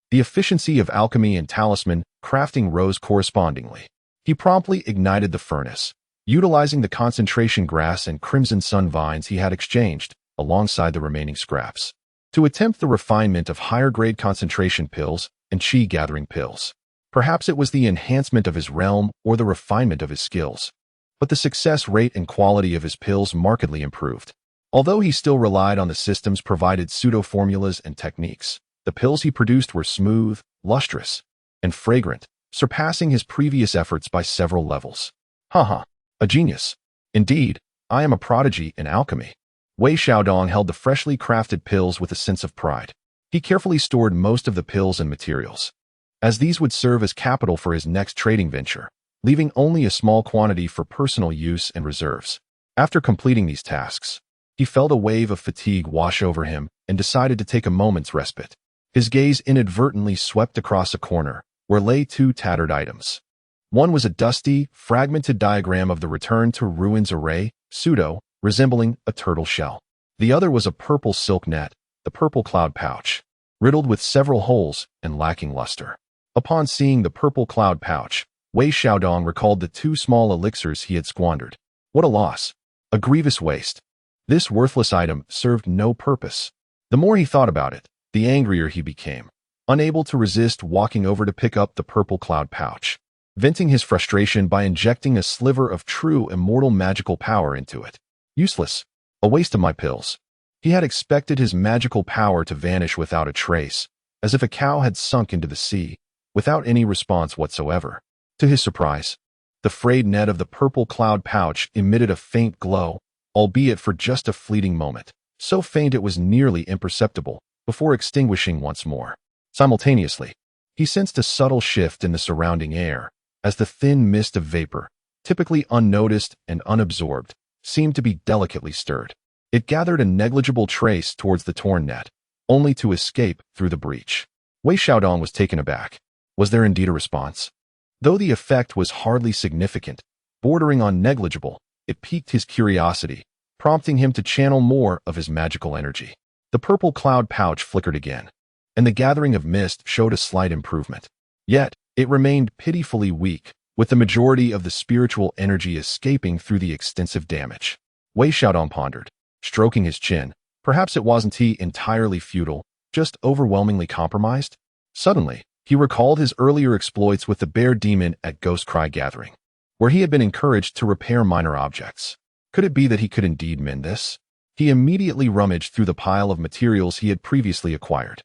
the efficiency of alchemy and talisman crafting rose correspondingly. He promptly ignited the furnace, utilizing the concentration grass and crimson sun vines he had exchanged, alongside the remaining scraps, to attempt the refinement of higher-grade concentration pills and qi-gathering pills. Perhaps it was the enhancement of his realm or the refinement of his skills, but the success rate and quality of his pills markedly improved. Although he still relied on the system's provided pseudo-formulas and techniques, the pills he produced were smooth, lustrous, and fragrant, surpassing his previous efforts by several levels. Haha, a genius. Indeed, I am a prodigy in alchemy. Wei Xiaodong held the freshly crafted pills with a sense of pride. He carefully stored most of the pills and materials, as these would serve as capital for his next trading venture, leaving only a small quantity for personal use and reserves. After completing these tasks, he felt a wave of fatigue wash over him and decided to take a moment's respite. His gaze inadvertently swept across a corner, where lay 2 tattered items. One was a dusty, fragmented diagram of the Return to Ruins array, pseudo, resembling a turtle shell. The other was a purple silk net, the purple cloud pouch, riddled with several holes and lacking luster. Upon seeing the purple cloud pouch, Wei Xiaodong recalled the 2 small elixirs he had squandered. What a loss. A grievous waste. This worthless item served no purpose. The more he thought about it, the angrier he became, unable to resist walking over to pick up the purple cloud pouch, venting his frustration by injecting a sliver of true immortal magical power into it. Useless. A waste of my pills. He had expected his magical power to vanish without a trace, as if a cow had sunk into the sea, without any response whatsoever. To his surprise, the frayed net of the purple cloud pouch emitted a faint glow, albeit for just a fleeting moment, so faint it was nearly imperceptible, before extinguishing once more. Simultaneously, he sensed a subtle shift in the surrounding air, as the thin mist of vapor, typically unnoticed and unabsorbed, seemed to be delicately stirred. It gathered a negligible trace towards the torn net, only to escape through the breach. Wei Xiaodong was taken aback. Was there indeed a response? Though the effect was hardly significant, bordering on negligible, it piqued his curiosity, prompting him to channel more of his magical energy. The purple cloud pouch flickered again, and the gathering of mist showed a slight improvement. Yet, it remained pitifully weak, with the majority of the spiritual energy escaping through the extensive damage. Wei Xiaodong pondered, stroking his chin. Perhaps it wasn't he entirely futile, just overwhelmingly compromised? Suddenly, he recalled his earlier exploits with the bear demon at Ghost Cry Gathering, where he had been encouraged to repair minor objects. Could it be that he could indeed mend this? He immediately rummaged through the pile of materials he had previously acquired.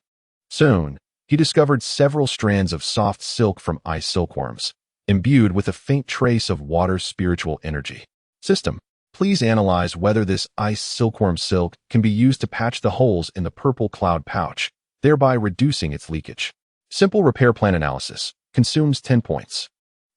Soon, he discovered several strands of soft silk from ice silkworms, imbued with a faint trace of water's spiritual energy. System. Please analyze whether this ice silkworm silk can be used to patch the holes in the purple cloud pouch, thereby reducing its leakage. Simple repair plan analysis. Consumes 10 points.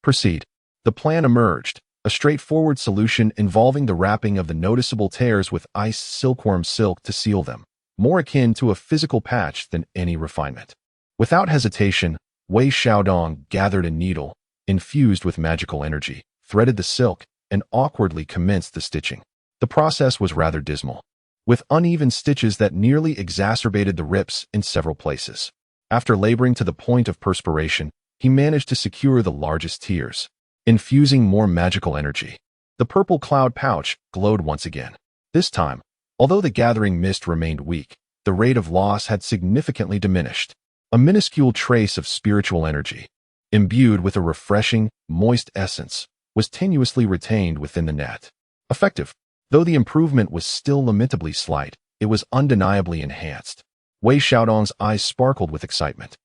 Proceed. The plan emerged, a straightforward solution involving the wrapping of the noticeable tears with ice silkworm silk to seal them, more akin to a physical patch than any refinement. Without hesitation, Wei Xiaodong gathered a needle, infused with magical energy, threaded the silk, and awkwardly commenced the stitching. The process was rather dismal, with uneven stitches that nearly exacerbated the rips in several places. After laboring to the point of perspiration, he managed to secure the largest tears, infusing more magical energy. The purple cloud pouch glowed once again. This time, although the gathering mist remained weak, the rate of loss had significantly diminished. A minuscule trace of spiritual energy, imbued with a refreshing, moist essence, was tenuously retained within the net. Effective. Though the improvement was still lamentably slight, it was undeniably enhanced. Wei Xiaodong's eyes sparkled with excitement.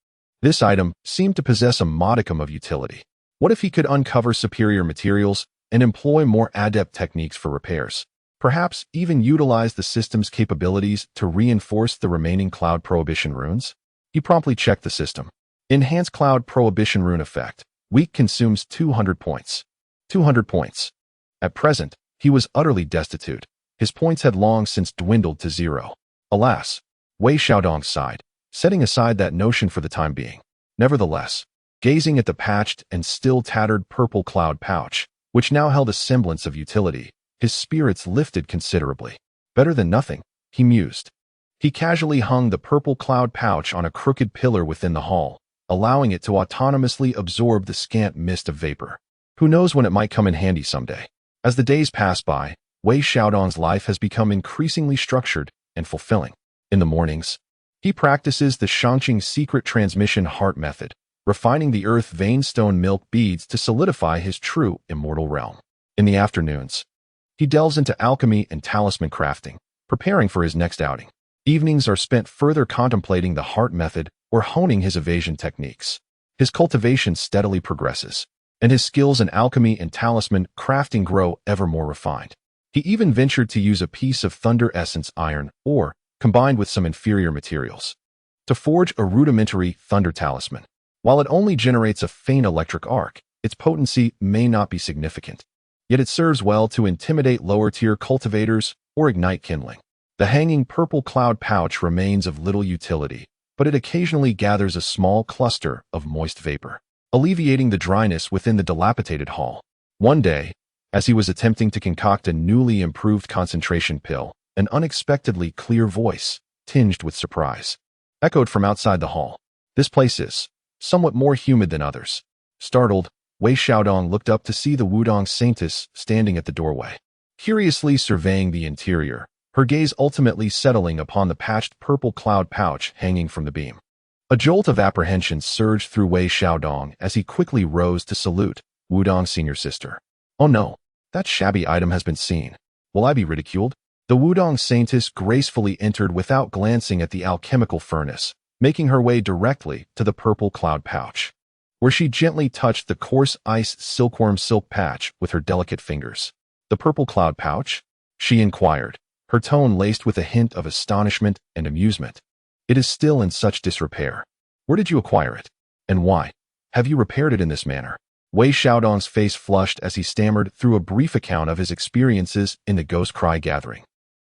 This item seemed to possess a modicum of utility. What if he could uncover superior materials and employ more adept techniques for repairs? Perhaps even utilize the system's capabilities to reinforce the remaining Cloud Prohibition runes? He promptly checked the system. Enhanced Cloud Prohibition rune effect. Weak consumes 200 points. 200 points. At present, he was utterly destitute. His points had long since dwindled to 0. Alas, Wei Xiaodong sighed, setting aside that notion for the time being. Nevertheless, gazing at the patched and still tattered purple cloud pouch, which now held a semblance of utility, his spirits lifted considerably. Better than nothing, he mused. He casually hung the purple cloud pouch on a crooked pillar within the hall, allowing it to autonomously absorb the scant mist of vapor. Who knows when it might come in handy someday? As the days pass by, Wei Xiaodong's life has become increasingly structured and fulfilling. In the mornings, he practices the Shangqing secret transmission heart method, refining the earth vein stone milk beads to solidify his true immortal realm. In the afternoons, he delves into alchemy and talisman crafting, preparing for his next outing. Evenings are spent further contemplating the heart method or honing his evasion techniques. His cultivation steadily progresses, and his skills in alchemy and talisman crafting grow ever more refined. He even ventured to use a piece of thunder essence iron ore, combined with some inferior materials, to forge a rudimentary thunder talisman. While it only generates a faint electric arc, its potency may not be significant, yet it serves well to intimidate lower-tier cultivators or ignite kindling. The hanging purple cloud pouch remains of little utility, but it occasionally gathers a small cluster of moist vapor, alleviating the dryness within the dilapidated hall. One day, as he was attempting to concoct a newly improved concentration pill, an unexpectedly clear voice, tinged with surprise, echoed from outside the hall. This place is somewhat more humid than others. Startled, Wei Xiaodong looked up to see the Wudong Saintess standing at the doorway, curiously surveying the interior, her gaze ultimately settling upon the patched purple cloud pouch hanging from the beam. A jolt of apprehension surged through Wei Xiaodong as he quickly rose to salute Wudong's senior sister. Oh no, that shabby item has been seen. Will I be ridiculed? The Wudong Saintess gracefully entered without glancing at the alchemical furnace, making her way directly to the purple cloud pouch, where she gently touched the coarse ice silkworm silk patch with her delicate fingers. The purple cloud pouch? She inquired, her tone laced with a hint of astonishment and amusement. It is still in such disrepair. Where did you acquire it? And why? Have you repaired it in this manner? Wei Xiaodong's face flushed as he stammered through a brief account of his experiences in the Ghost Cry gathering,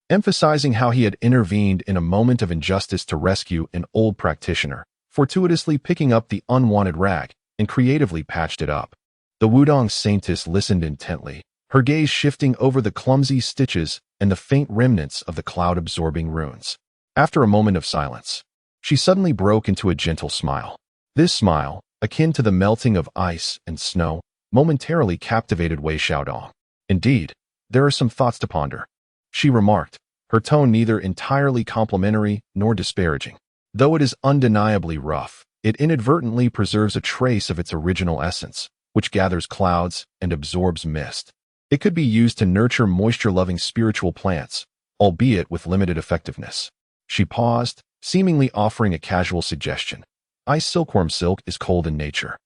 emphasizing how he had intervened in a moment of injustice to rescue an old practitioner, fortuitously picking up the unwanted rag and creatively patched it up. The Wudong Saintess listened intently, her gaze shifting over the clumsy stitches and the faint remnants of the cloud-absorbing runes. After a moment of silence, she suddenly broke into a gentle smile. This smile, akin to the melting of ice and snow, momentarily captivated Wei Xiaodong. Indeed, there are some thoughts to ponder, she remarked, her tone neither entirely complimentary nor disparaging. Though it is undeniably rough, it inadvertently preserves a trace of its original essence, which gathers clouds and absorbs mist. It could be used to nurture moisture-loving spiritual plants, albeit with limited effectiveness. She paused, seemingly offering a casual suggestion. Ice silkworm silk is cold in nature,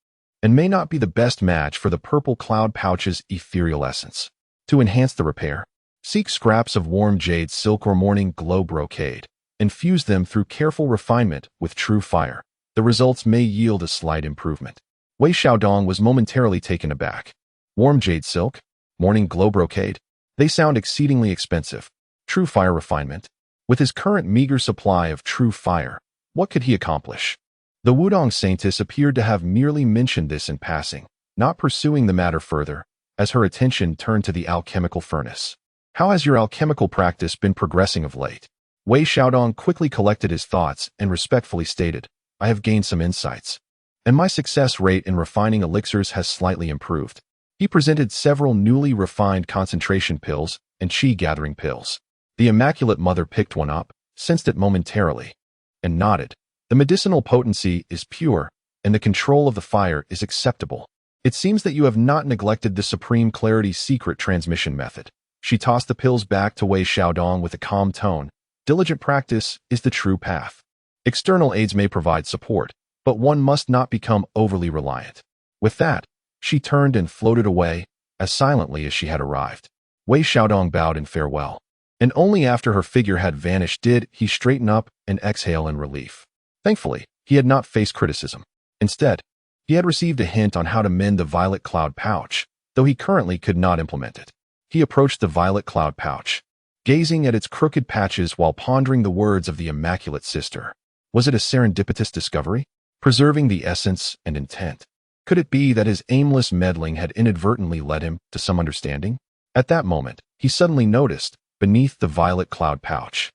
and may not be the best match for the purple cloud pouch's ethereal essence. To enhance the repair, seek scraps of warm jade silk or morning glow brocade, and fuse them through careful refinement with true fire. The results may yield a slight improvement. Wei Xiaodong was momentarily taken aback. Warm jade silk? Morning glow brocade? They sound exceedingly expensive. True fire refinement? With his current meager supply of true fire, what could he accomplish? The Wudong Saintess appeared to have merely mentioned this in passing, not pursuing the matter further, as her attention turned to the alchemical furnace. How has your alchemical practice been progressing of late? Wei Xiaodong quickly collected his thoughts and respectfully stated, I have gained some insights, and my success rate in refining elixirs has slightly improved. He presented several newly refined concentration pills and chi gathering pills. The Immaculate Mother picked one up, sensed it momentarily, and nodded. The medicinal potency is pure, and the control of the fire is acceptable. It seems that you have not neglected the Supreme Clarity secret transmission method. She tossed the pills back to Wei Xiaodong with a calm tone. Diligent practice is the true path. External aids may provide support, but one must not become overly reliant. With that, she turned and floated away, as silently as she had arrived. Wei Xiaodong bowed in farewell, and only after her figure had vanished did he straighten up and exhale in relief. Thankfully, he had not faced criticism. Instead, he had received a hint on how to mend the violet cloud pouch, though he currently could not implement it. He approached the violet cloud pouch, gazing at its crooked patches while pondering the words of the Immaculate Sister. Was it a serendipitous discovery, preserving the essence and intent? Could it be that his aimless meddling had inadvertently led him to some understanding? At that moment, he suddenly noticed, beneath the violet cloud pouch,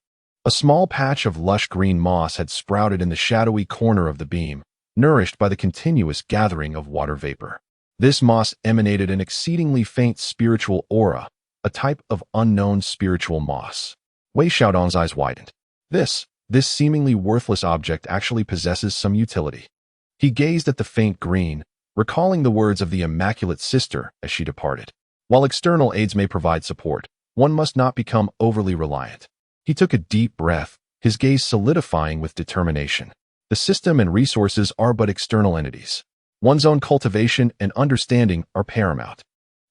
a small patch of lush green moss had sprouted in the shadowy corner of the beam, nourished by the continuous gathering of water vapor. This moss emanated an exceedingly faint spiritual aura, a type of unknown spiritual moss. Wei Xiaodong's eyes widened. This seemingly worthless object actually possesses some utility. He gazed at the faint green, recalling the words of the Immaculate Sister as she departed. While external aids may provide support, one must not become overly reliant. He took a deep breath, his gaze solidifying with determination. The system and resources are but external entities. One's own cultivation and understanding are paramount.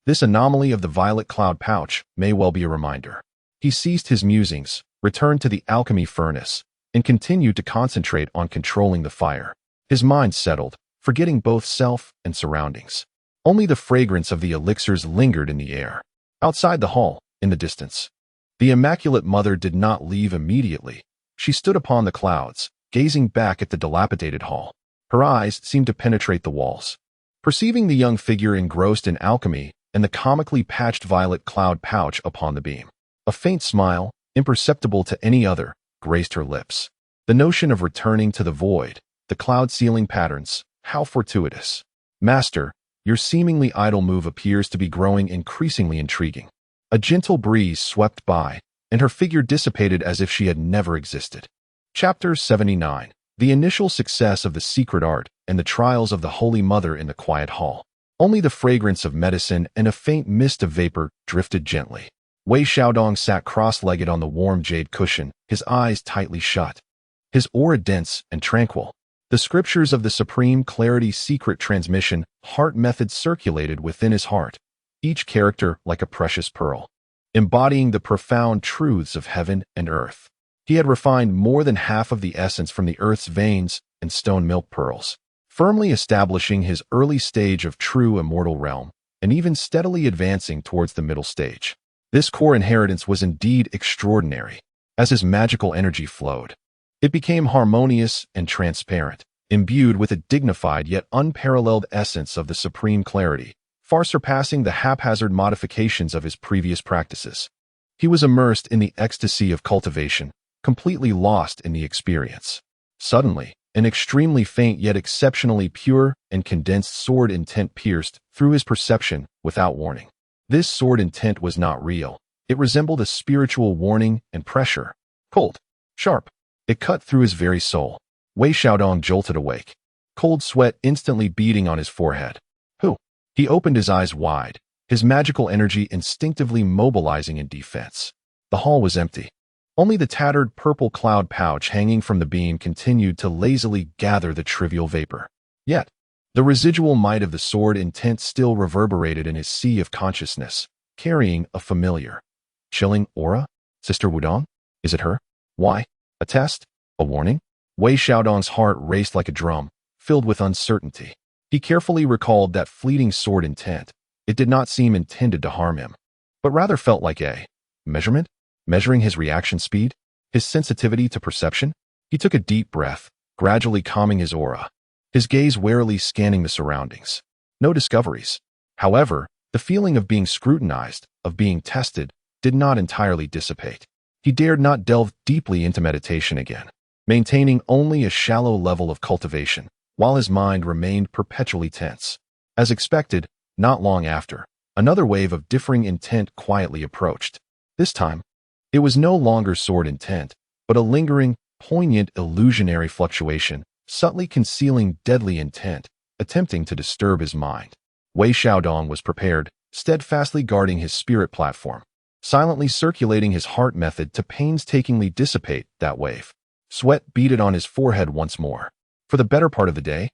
This anomaly of the violet cloud pouch may well be a reminder. He ceased his musings, returned to the alchemy furnace, and continued to concentrate on controlling the fire. His mind settled, forgetting both self and surroundings. Only the fragrance of the elixirs lingered in the air. Outside the hall, in the distance, the Immaculate Mother did not leave immediately. She stood upon the clouds, gazing back at the dilapidated hall. Her eyes seemed to penetrate the walls. Perceiving the young figure engrossed in alchemy and the comically patched violet cloud pouch upon the beam, a faint smile, imperceptible to any other, graced her lips. The notion of returning to the void, the cloud ceiling patterns, how fortuitous. Master, your seemingly idle move appears to be growing increasingly intriguing. A gentle breeze swept by, and her figure dissipated as if she had never existed. Chapter 79. The initial success of the secret art and the trials of the Holy Mother in the quiet hall. Only the fragrance of medicine and a faint mist of vapor drifted gently. Wei Xiaodong sat cross-legged on the warm jade cushion, his eyes tightly shut. His aura dense and tranquil. The scriptures of the Supreme Clarity Secret Transmission Heart Method circulated within his heart, each character like a precious pearl, embodying the profound truths of heaven and earth. He had refined more than half of the essence from the earth's veins and stone milk pearls, firmly establishing his early stage of true immortal realm, and even steadily advancing towards the middle stage. This core inheritance was indeed extraordinary. As his magical energy flowed, it became harmonious and transparent, imbued with a dignified yet unparalleled essence of the supreme clarity, far surpassing the haphazard modifications of his previous practices. He was immersed in the ecstasy of cultivation, completely lost in the experience. Suddenly, an extremely faint yet exceptionally pure and condensed sword intent pierced through his perception without warning. This sword intent was not real. It resembled a spiritual warning and pressure. Cold, sharp. It cut through his very soul. Wei Xiaodong jolted awake, cold sweat instantly beading on his forehead. Who? He opened his eyes wide, his magical energy instinctively mobilizing in defense. The hall was empty. Only the tattered purple cloud pouch hanging from the beam continued to lazily gather the trivial vapor. Yet, the residual might of the sword intent still reverberated in his sea of consciousness, carrying a familiar, chilling aura. Sister Wudong? Is it her? Why? A test? A warning? Wei Xiaodong's heart raced like a drum, filled with uncertainty. He carefully recalled that fleeting sword intent. It did not seem intended to harm him, but rather felt like a measurement, measuring his reaction speed, his sensitivity to perception. He took a deep breath, gradually calming his aura, his gaze warily scanning the surroundings. No discoveries. However, the feeling of being scrutinized, of being tested, did not entirely dissipate. He dared not delve deeply into meditation again, maintaining only a shallow level of cultivation, while his mind remained perpetually tense. As expected, not long after, another wave of differing intent quietly approached. This time, it was no longer sword intent, but a lingering, poignant, illusionary fluctuation, subtly concealing deadly intent, attempting to disturb his mind. Wei Xiaodong was prepared, steadfastly guarding his spirit platform, silently circulating his heart method to painstakingly dissipate that wave. Sweat beaded on his forehead once more. For the better part of the day,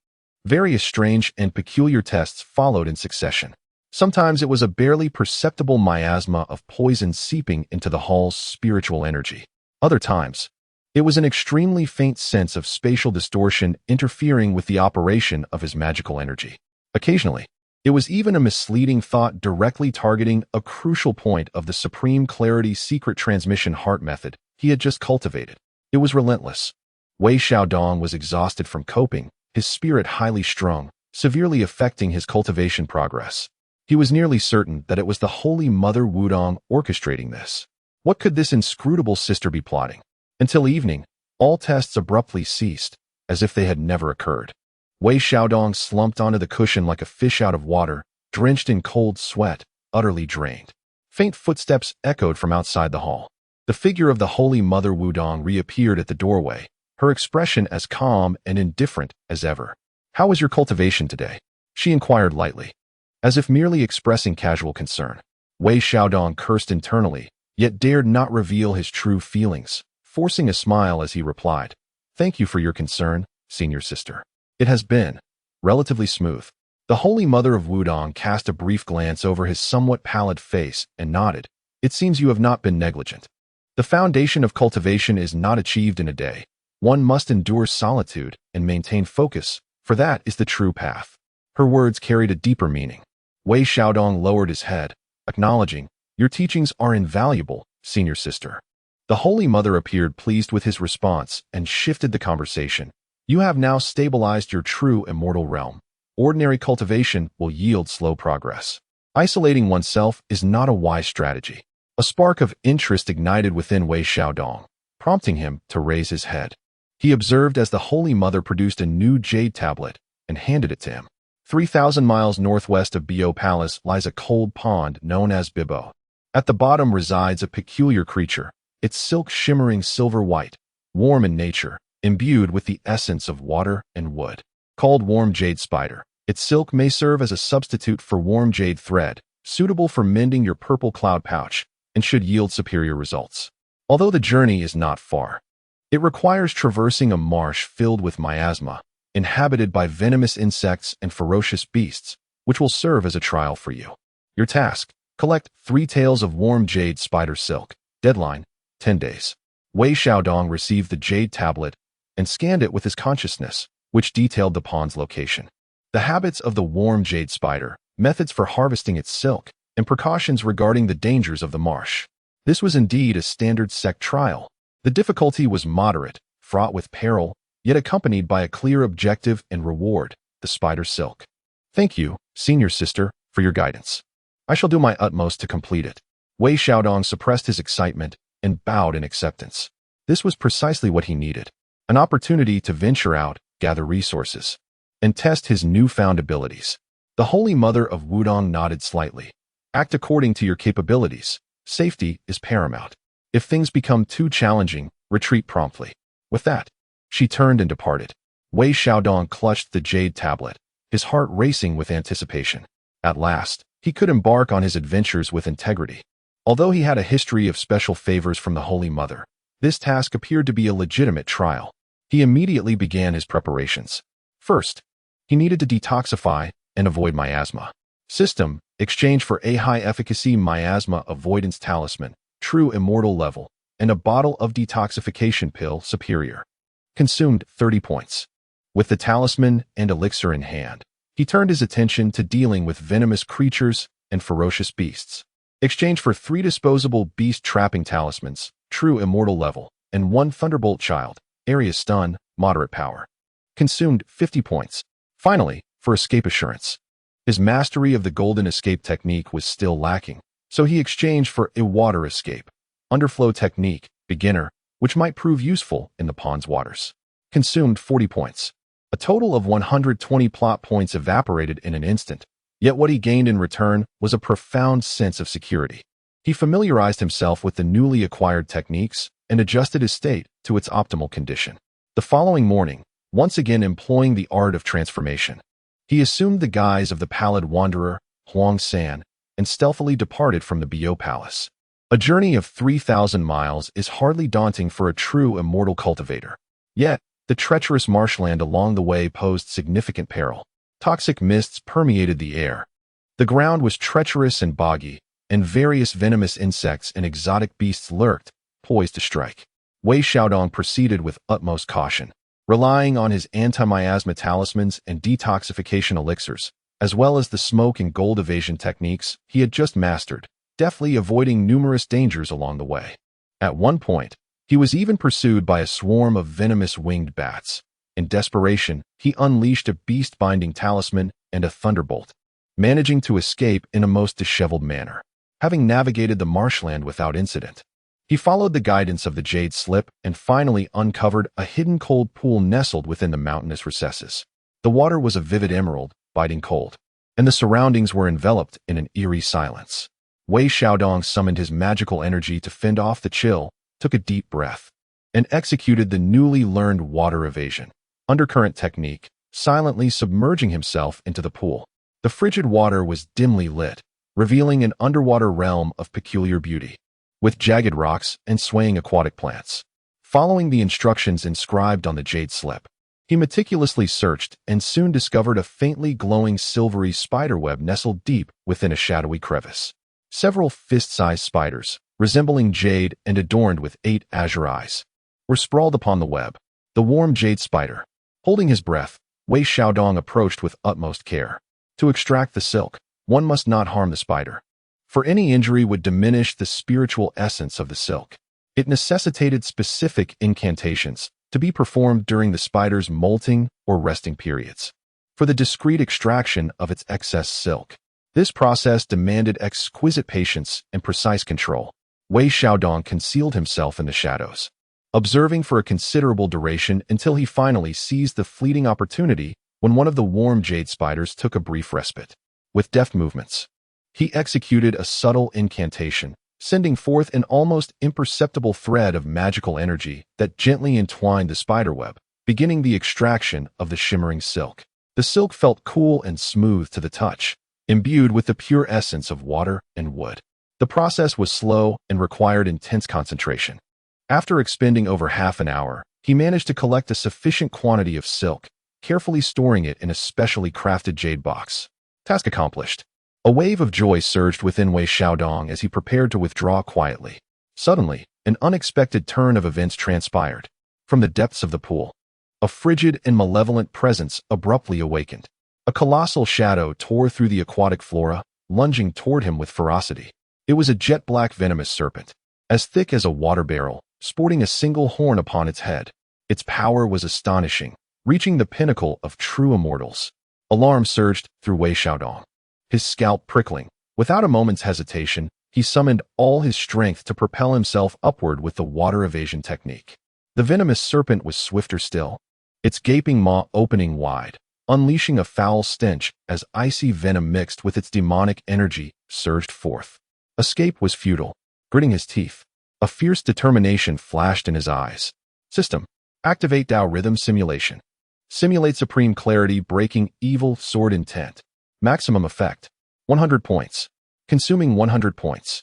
various strange and peculiar tests followed in succession. Sometimes it was a barely perceptible miasma of poison seeping into the hall's spiritual energy. Other times, it was an extremely faint sense of spatial distortion interfering with the operation of his magical energy. Occasionally, it was even a misleading thought directly targeting a crucial point of the Supreme Clarity Secret Transmission Heart Method he had just cultivated. It was relentless. Wei Xiaodong was exhausted from coping, his spirit highly strung, severely affecting his cultivation progress. He was nearly certain that it was the Holy Mother Wudong orchestrating this. What could this inscrutable sister be plotting? Until evening, all tests abruptly ceased, as if they had never occurred. Wei Xiaodong slumped onto the cushion like a fish out of water, drenched in cold sweat, utterly drained. Faint footsteps echoed from outside the hall. The figure of the Holy Mother Wudong reappeared at the doorway, her expression as calm and indifferent as ever. "How was your cultivation today?" she inquired lightly, as if merely expressing casual concern. Wei Xiaodong cursed internally, yet dared not reveal his true feelings, forcing a smile as he replied, "Thank you for your concern, senior sister. It has been relatively smooth." The Holy Mother of Wudong cast a brief glance over his somewhat pallid face and nodded. "It seems you have not been negligent. The foundation of cultivation is not achieved in a day. One must endure solitude and maintain focus, for that is the true path." Her words carried a deeper meaning. Wei Xiaodong lowered his head, acknowledging, "Your teachings are invaluable, senior sister." The Holy Mother appeared pleased with his response and shifted the conversation. "You have now stabilized your true immortal realm. Ordinary cultivation will yield slow progress. Isolating oneself is not a wise strategy." A spark of interest ignited within Wei Xiaodong, prompting him to raise his head. He observed as the Holy Mother produced a new jade tablet and handed it to him. 3,000 miles northwest of Bio Palace lies a cold pond known as Bibo. At the bottom resides a peculiar creature, its silk shimmering silver white, warm in nature, imbued with the essence of water and wood. Called warm jade spider, its silk may serve as a substitute for warm jade thread, suitable for mending your purple cloud pouch, and should yield superior results. Although the journey is not far, it requires traversing a marsh filled with miasma, inhabited by venomous insects and ferocious beasts, which will serve as a trial for you. Your task: collect 3 tails of warm jade spider silk. Deadline: 10 days. Wei Xiaodong received the jade tablet and scanned it with his consciousness, which detailed the pond's location. The habits of the warm jade spider, methods for harvesting its silk, and precautions regarding the dangers of the marsh. This was indeed a standard sect trial. The difficulty was moderate, fraught with peril, yet accompanied by a clear objective and reward: the spider silk. Thank you, senior sister, for your guidance. I shall do my utmost to complete it. Wei Xiaodong suppressed his excitement and bowed in acceptance. This was precisely what he needed: an opportunity to venture out, gather resources, and test his newfound abilities. The Holy Mother of Wudong nodded slightly. Act according to your capabilities. Safety is paramount. If things become too challenging, retreat promptly. With that, she turned and departed. Wei Xiaodong clutched the jade tablet, his heart racing with anticipation. At last, he could embark on his adventures with integrity. Although he had a history of special favors from the Holy Mother, this task appeared to be a legitimate trial. He immediately began his preparations. First, he needed to detoxify and avoid miasma. System: exchange for a high-efficacy miasma avoidance talisman, true immortal level, and a bottle of detoxification pill, superior. Consumed 30 points. With the talisman and elixir in hand, he turned his attention to dealing with venomous creatures and ferocious beasts. Exchange for 3 disposable beast-trapping talismans, true immortal level, and 1 thunderbolt child, area stun, moderate power. Consumed 50 points. Finally, for escape assurance. His mastery of the golden escape technique was still lacking, so he exchanged for a water escape, underflow technique, beginner, which might prove useful in the pond's waters. Consumed 40 points. A total of 120 plot points evaporated in an instant, yet what he gained in return was a profound sense of security. He familiarized himself with the newly acquired techniques and adjusted his state to its optimal condition. The following morning, once again employing the art of transformation, he assumed the guise of the pallid wanderer, Huang San, and stealthily departed from the Bio Palace. A journey of 3,000 miles is hardly daunting for a true immortal cultivator. Yet, the treacherous marshland along the way posed significant peril. Toxic mists permeated the air. The ground was treacherous and boggy, and various venomous insects and exotic beasts lurked, poised to strike. Wei Xiaodong proceeded with utmost caution, relying on his anti-miasma talismans and detoxification elixirs, as well as the smoke and gold evasion techniques he had just mastered, deftly avoiding numerous dangers along the way. At one point, he was even pursued by a swarm of venomous winged bats. In desperation, he unleashed a beast-binding talisman and a thunderbolt, managing to escape in a most disheveled manner. Having navigated the marshland without incident, he followed the guidance of the jade slip and finally uncovered a hidden cold pool nestled within the mountainous recesses. The water was a vivid emerald, biting cold, and the surroundings were enveloped in an eerie silence. Wei Xiaodong summoned his magical energy to fend off the chill, took a deep breath, and executed the newly learned water evasion, undercurrent technique, silently submerging himself into the pool. The frigid water was dimly lit, revealing an underwater realm of peculiar beauty, with jagged rocks and swaying aquatic plants. Following the instructions inscribed on the jade slip, he meticulously searched and soon discovered a faintly glowing silvery spiderweb nestled deep within a shadowy crevice. Several fist-sized spiders, resembling jade and adorned with 8 azure eyes, were sprawled upon the web. The warm jade spider. Holding his breath, Wei Xiaodong approached with utmost care. To extract the silk, one must not harm the spider, for any injury would diminish the spiritual essence of the silk. It necessitated specific incantations to be performed during the spider's molting or resting periods, for the discreet extraction of its excess silk. This process demanded exquisite patience and precise control. Wei Xiaodong concealed himself in the shadows, observing for a considerable duration until he finally seized the fleeting opportunity when one of the warm jade spiders took a brief respite. With deft movements, he executed a subtle incantation, sending forth an almost imperceptible thread of magical energy that gently entwined the spiderweb, beginning the extraction of the shimmering silk. The silk felt cool and smooth to the touch, imbued with the pure essence of water and wood. The process was slow and required intense concentration. After expending over half an hour, he managed to collect a sufficient quantity of silk, carefully storing it in a specially crafted jade box. Task accomplished. A wave of joy surged within Wei Xiaodong as he prepared to withdraw quietly. Suddenly, an unexpected turn of events transpired. From the depths of the pool, a frigid and malevolent presence abruptly awakened. A colossal shadow tore through the aquatic flora, lunging toward him with ferocity. It was a jet-black venomous serpent, as thick as a water barrel, sporting a single horn upon its head. Its power was astonishing, reaching the pinnacle of true immortals. Alarm surged through Wei Xiaodong, his scalp prickling. Without a moment's hesitation, he summoned all his strength to propel himself upward with the water evasion technique. The venomous serpent was swifter still, its gaping maw opening wide, unleashing a foul stench as icy venom mixed with its demonic energy surged forth. Escape was futile. Gritting his teeth, a fierce determination flashed in his eyes. System. Activate Dao Rhythm Simulation. Simulate supreme clarity, breaking evil sword intent. Maximum effect. 100 points. Consuming 100 points.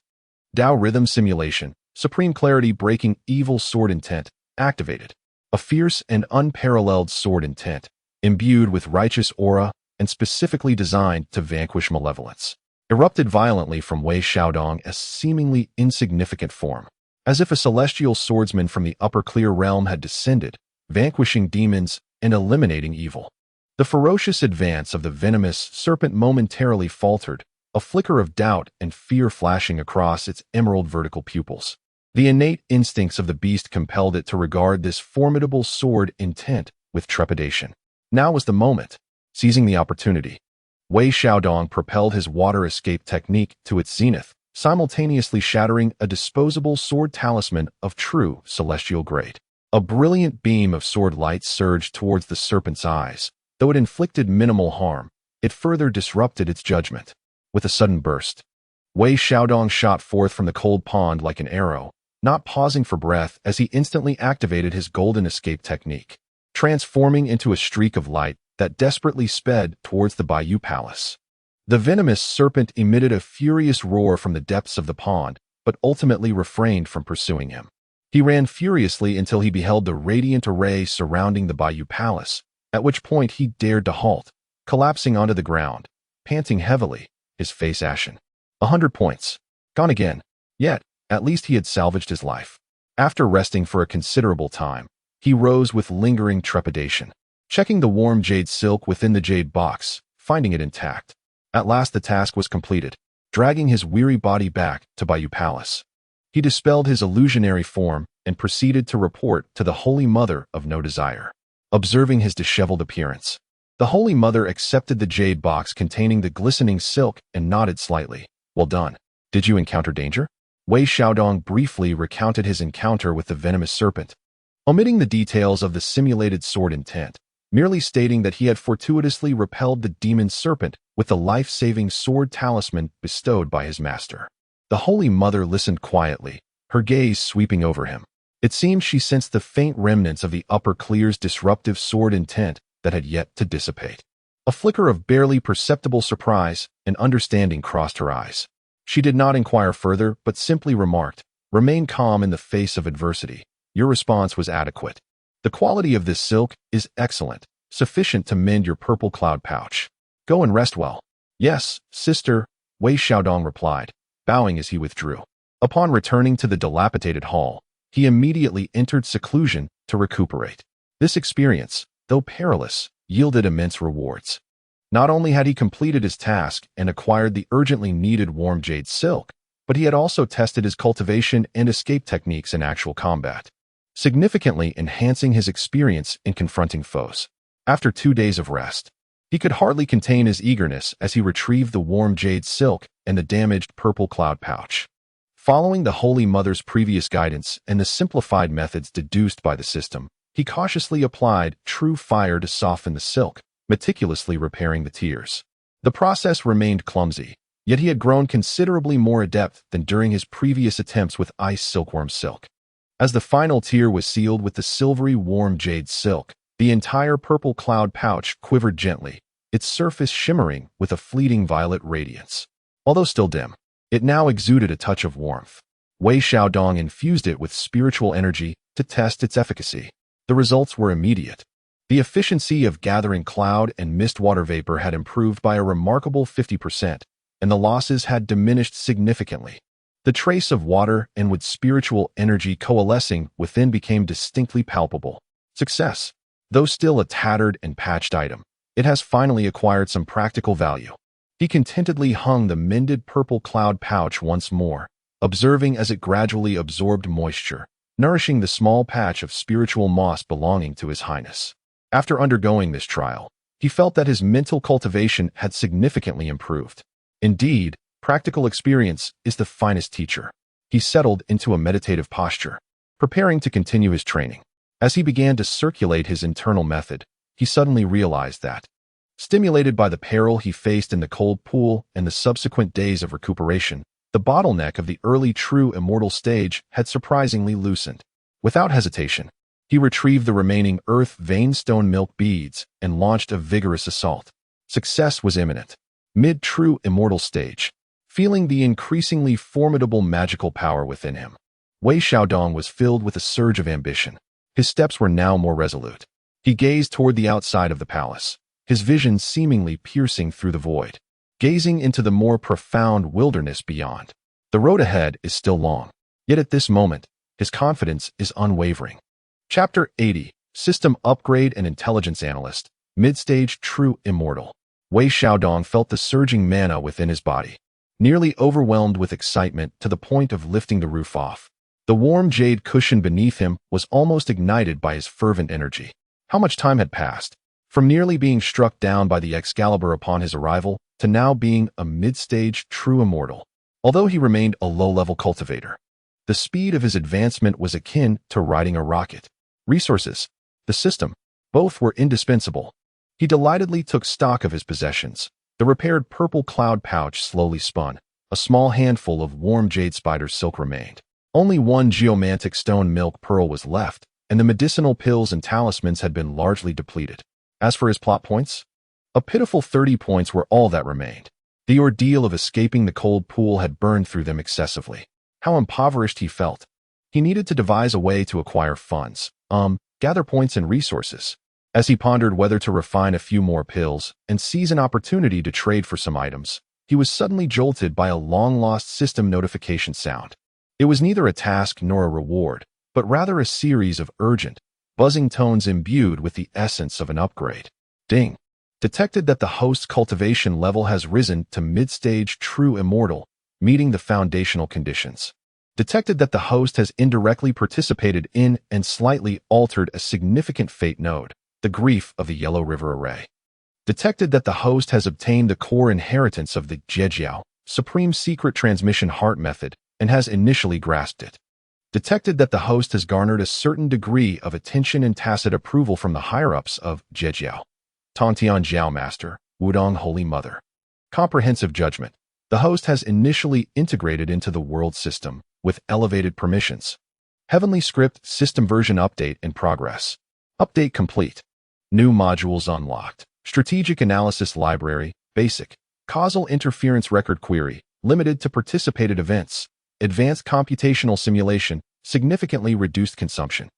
Dao Rhythm Simulation. Supreme clarity, breaking evil sword intent. Activated. A fierce and unparalleled sword intent, imbued with righteous aura and specifically designed to vanquish malevolence, erupted violently from Wei Xiaodong as seemingly insignificant form, as if a celestial swordsman from the upper clear realm had descended, vanquishing demons and eliminating evil. The ferocious advance of the venomous serpent momentarily faltered, a flicker of doubt and fear flashing across its emerald vertical pupils. The innate instincts of the beast compelled it to regard this formidable sword intent with trepidation. Now was the moment. Seizing the opportunity, Wei Xiaodong propelled his water escape technique to its zenith, simultaneously shattering a disposable sword talisman of true celestial grade. A brilliant beam of sword light surged towards the serpent's eyes. Though it inflicted minimal harm, it further disrupted its judgment. With a sudden burst, Wei Xiaodong shot forth from the cold pond like an arrow, not pausing for breath as he instantly activated his golden escape technique, transforming into a streak of light that desperately sped towards the Bayou Palace. The venomous serpent emitted a furious roar from the depths of the pond, but ultimately refrained from pursuing him. He ran furiously until he beheld the radiant array surrounding the Bayou Palace, at which point he dared to halt, collapsing onto the ground, panting heavily, his face ashen. 100 points. Gone again. Yet, at least he had salvaged his life. After resting for a considerable time, he rose with lingering trepidation, checking the warm jade silk within the jade box, finding it intact. At last the task was completed, dragging his weary body back to Bayou Palace. He dispelled his illusionary form and proceeded to report to the Holy Mother of No Desire. Observing his disheveled appearance, the Holy Mother accepted the jade box containing the glistening silk and nodded slightly. Well done. Did you encounter danger? Wei Xiaodong briefly recounted his encounter with the venomous serpent, omitting the details of the simulated sword intent, merely stating that he had fortuitously repelled the demon serpent with the life-saving sword talisman bestowed by his master. The Holy Mother listened quietly, her gaze sweeping over him. It seemed she sensed the faint remnants of the upper clear's disruptive sword intent that had yet to dissipate. A flicker of barely perceptible surprise and understanding crossed her eyes. She did not inquire further, but simply remarked, "Remain calm in the face of adversity. Your response was adequate. The quality of this silk is excellent, sufficient to mend your purple cloud pouch. Go and rest well." "Yes, sister," Wei Xiaodong replied, bowing as he withdrew. Upon returning to the dilapidated hall, he immediately entered seclusion to recuperate. This experience, though perilous, yielded immense rewards. Not only had he completed his task and acquired the urgently needed warm jade silk, but he had also tested his cultivation and escape techniques in actual combat, significantly enhancing his experience in confronting foes. After 2 days of rest, he could hardly contain his eagerness as he retrieved the warm jade silk and the damaged purple cloud pouch. Following the Holy Mother's previous guidance and the simplified methods deduced by the system, he cautiously applied true fire to soften the silk, meticulously repairing the tears. The process remained clumsy, Yet he had grown considerably more adept than during his previous attempts with ice silkworm silk. As the final tier was sealed with the silvery warm jade silk, the entire purple cloud pouch quivered gently, its surface shimmering with a fleeting violet radiance. Although still dim, it now exuded a touch of warmth. Wei Xiaodong infused it with spiritual energy to test its efficacy. The results were immediate. The efficiency of gathering cloud and mist water vapor had improved by a remarkable 50%, and the losses had diminished significantly. The trace of water and with spiritual energy coalescing within became distinctly palpable. Success. Though still a tattered and patched item, it has finally acquired some practical value. He contentedly hung the mended purple cloud pouch once more, observing as it gradually absorbed moisture, nourishing the small patch of spiritual moss belonging to His Highness. After undergoing this trial, he felt that his mental cultivation had significantly improved. Indeed, practical experience is the finest teacher. He settled into a meditative posture, preparing to continue his training. As he began to circulate his internal method, he suddenly realized that, stimulated by the peril he faced in the cold pool and the subsequent days of recuperation, the bottleneck of the early true immortal stage had surprisingly loosened. Without hesitation, he retrieved the remaining earth vein stone milk beads and launched a vigorous assault. Success was imminent. Mid-true immortal stage. Feeling the increasingly formidable magical power within him, Wei Xiaodong was filled with a surge of ambition. His steps were now more resolute. He gazed toward the outside of the palace, his vision seemingly piercing through the void, gazing into the more profound wilderness beyond. The road ahead is still long, yet at this moment, his confidence is unwavering. Chapter 80, System Upgrade and Intelligence Analyst, Mid-Stage True Immortal. Wei Xiaodong felt the surging mana within his body, nearly overwhelmed with excitement to the point of lifting the roof off. The warm jade cushion beneath him was almost ignited by his fervent energy. How much time had passed? From nearly being struck down by the Excalibur upon his arrival, to now being a mid-stage true immortal. Although he remained a low-level cultivator, the speed of his advancement was akin to riding a rocket. Resources, the system, both were indispensable. He delightedly took stock of his possessions. The repaired purple cloud pouch slowly spun. A small handful of warm jade spider silk remained. Only one geomantic stone milk pearl was left, and the medicinal pills and talismans had been largely depleted. As for his plot points, a pitiful 30 points were all that remained. The ordeal of escaping the cold pool had burned through them excessively. How impoverished he felt. He needed to devise a way to acquire funds, gather points and resources. As he pondered whether to refine a few more pills and seize an opportunity to trade for some items, he was suddenly jolted by a long-lost system notification sound. It was neither a task nor a reward, but rather a series of urgent, buzzing tones imbued with the essence of an upgrade. Ding. Detected that the host's cultivation level has risen to mid-stage true immortal, meeting the foundational conditions. Detected that the host has indirectly participated in and slightly altered a significant fate node, the grief of the Yellow River Array. Detected that the host has obtained the core inheritance of the Zhejiao, Supreme Secret Transmission Heart Method, and has initially grasped it. Detected that the host has garnered a certain degree of attention and tacit approval from the higher-ups of Zhejiao. Tongtian Jiao Master, Wudong Holy Mother. Comprehensive judgment. The host has initially integrated into the world system with elevated permissions. Heavenly Script System Version Update in progress. Update complete. New modules unlocked. Strategic Analysis Library, Basic. Causal Interference Record Query, limited to participated events. Advanced Computational Simulation, significantly reduced consumption.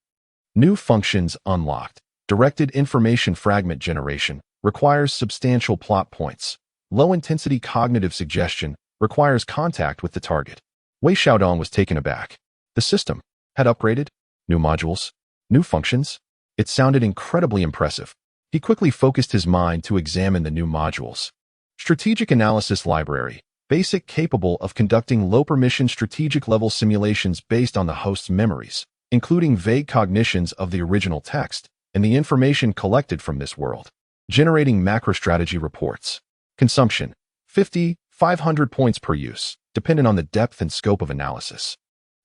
New functions unlocked. Directed Information Fragment Generation, requires substantial plot points. Low-intensity cognitive suggestion, requires contact with the target. Wei Xiaodong was taken aback. The system had upgraded? New modules? New functions? It sounded incredibly impressive. He quickly focused his mind to examine the new modules. Strategic Analysis Library, Basic, capable of conducting low-permission strategic-level simulations based on the host's memories, including vague cognitions of the original text and the information collected from this world. Generating macrostrategy reports. Consumption, 500 points per use, dependent on the depth and scope of analysis.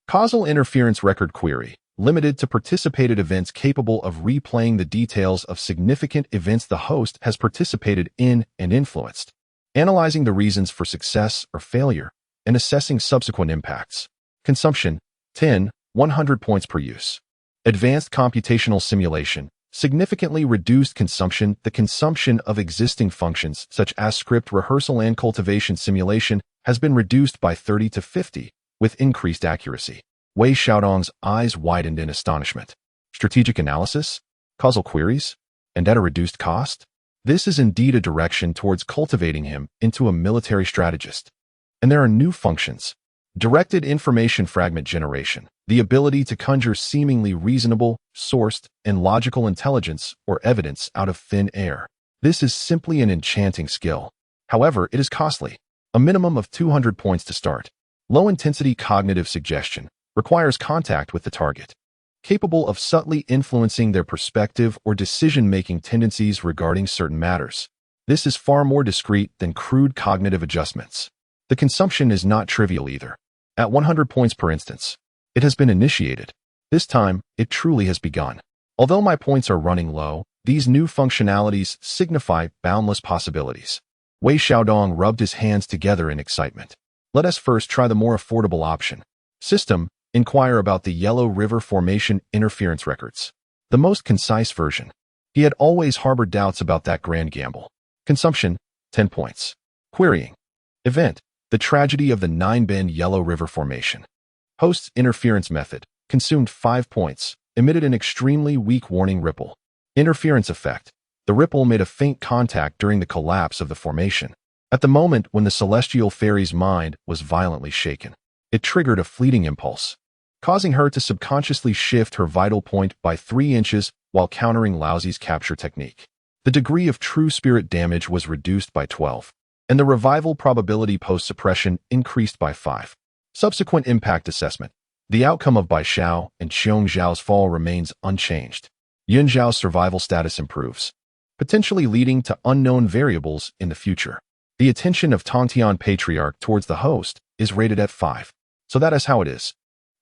Causal Interference Record Query, limited to participated events capable of replaying the details of significant events the host has participated in and influenced. analyzing the reasons for success or failure, and assessing subsequent impacts. Consumption, 10, 100 points per use. Advanced computational simulation, significantly reduced consumption. The consumption of existing functions such as script rehearsal and cultivation simulation has been reduced by 30 to 50, with increased accuracy. Wei Xiaodong's eyes widened in astonishment. Strategic analysis? Causal queries? And at a reduced cost? This is indeed a direction towards cultivating him into a military strategist. And there are new functions. Directed information fragment generation, the ability to conjure seemingly reasonable, sourced, and logical intelligence or evidence out of thin air. This is simply an enchanting skill. However, it is costly. A minimum of 200 points to start. Low-intensity cognitive suggestion requires contact with the target, capable of subtly influencing their perspective or decision-making tendencies regarding certain matters. This is far more discreet than crude cognitive adjustments. The consumption is not trivial either. At 100 points per instance, it has been initiated. This time, it truly has begun. Although my points are running low, these new functionalities signify boundless possibilities. Wei Xiaodong rubbed his hands together in excitement. Let us first try the more affordable option. System, inquire about the Yellow River Formation interference records. The most concise version. He had always harbored doubts about that grand gamble. Consumption, 10 points. Querying. Event, the tragedy of the Nine-Bend Yellow River Formation. Host's interference method, consumed 5 points, emitted an extremely weak warning ripple. Interference effect. The ripple made a faint contact during the collapse of the formation. At the moment when the celestial fairy's mind was violently shaken, it triggered a fleeting impulse, causing her to subconsciously shift her vital point by 3 inches while countering Laozi's capture technique. The degree of true spirit damage was reduced by 12, and the revival probability post-suppression increased by 5. Subsequent impact assessment. The outcome of Bai Xiao and Qiong Zhao's fall remains unchanged. Yun Zhao's survival status improves, potentially leading to unknown variables in the future. The attention of Tongtian Patriarch towards the host is rated at 5. So that is how it is.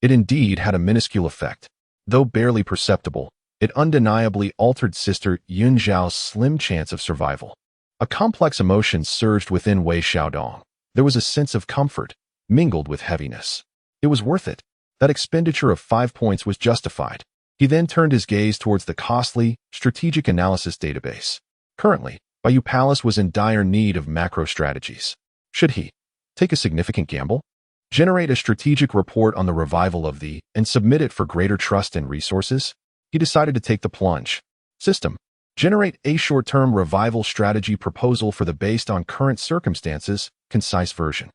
It indeed had a minuscule effect. Though barely perceptible, it undeniably altered Sister Yun Zhao's slim chance of survival. A complex emotion surged within Wei Xiaodong. There was a sense of comfort, mingled with heaviness. It was worth it. That expenditure of 5 points was justified. He then turned his gaze towards the costly, strategic analysis database. Currently, Bayou Palace was in dire need of macro strategies. Should he take a significant gamble? Generate a strategic report on the revival of the and submit it for greater trust and resources? He decided to take the plunge. System. Generate a short-term revival strategy proposal for the based on current circumstances, concise version.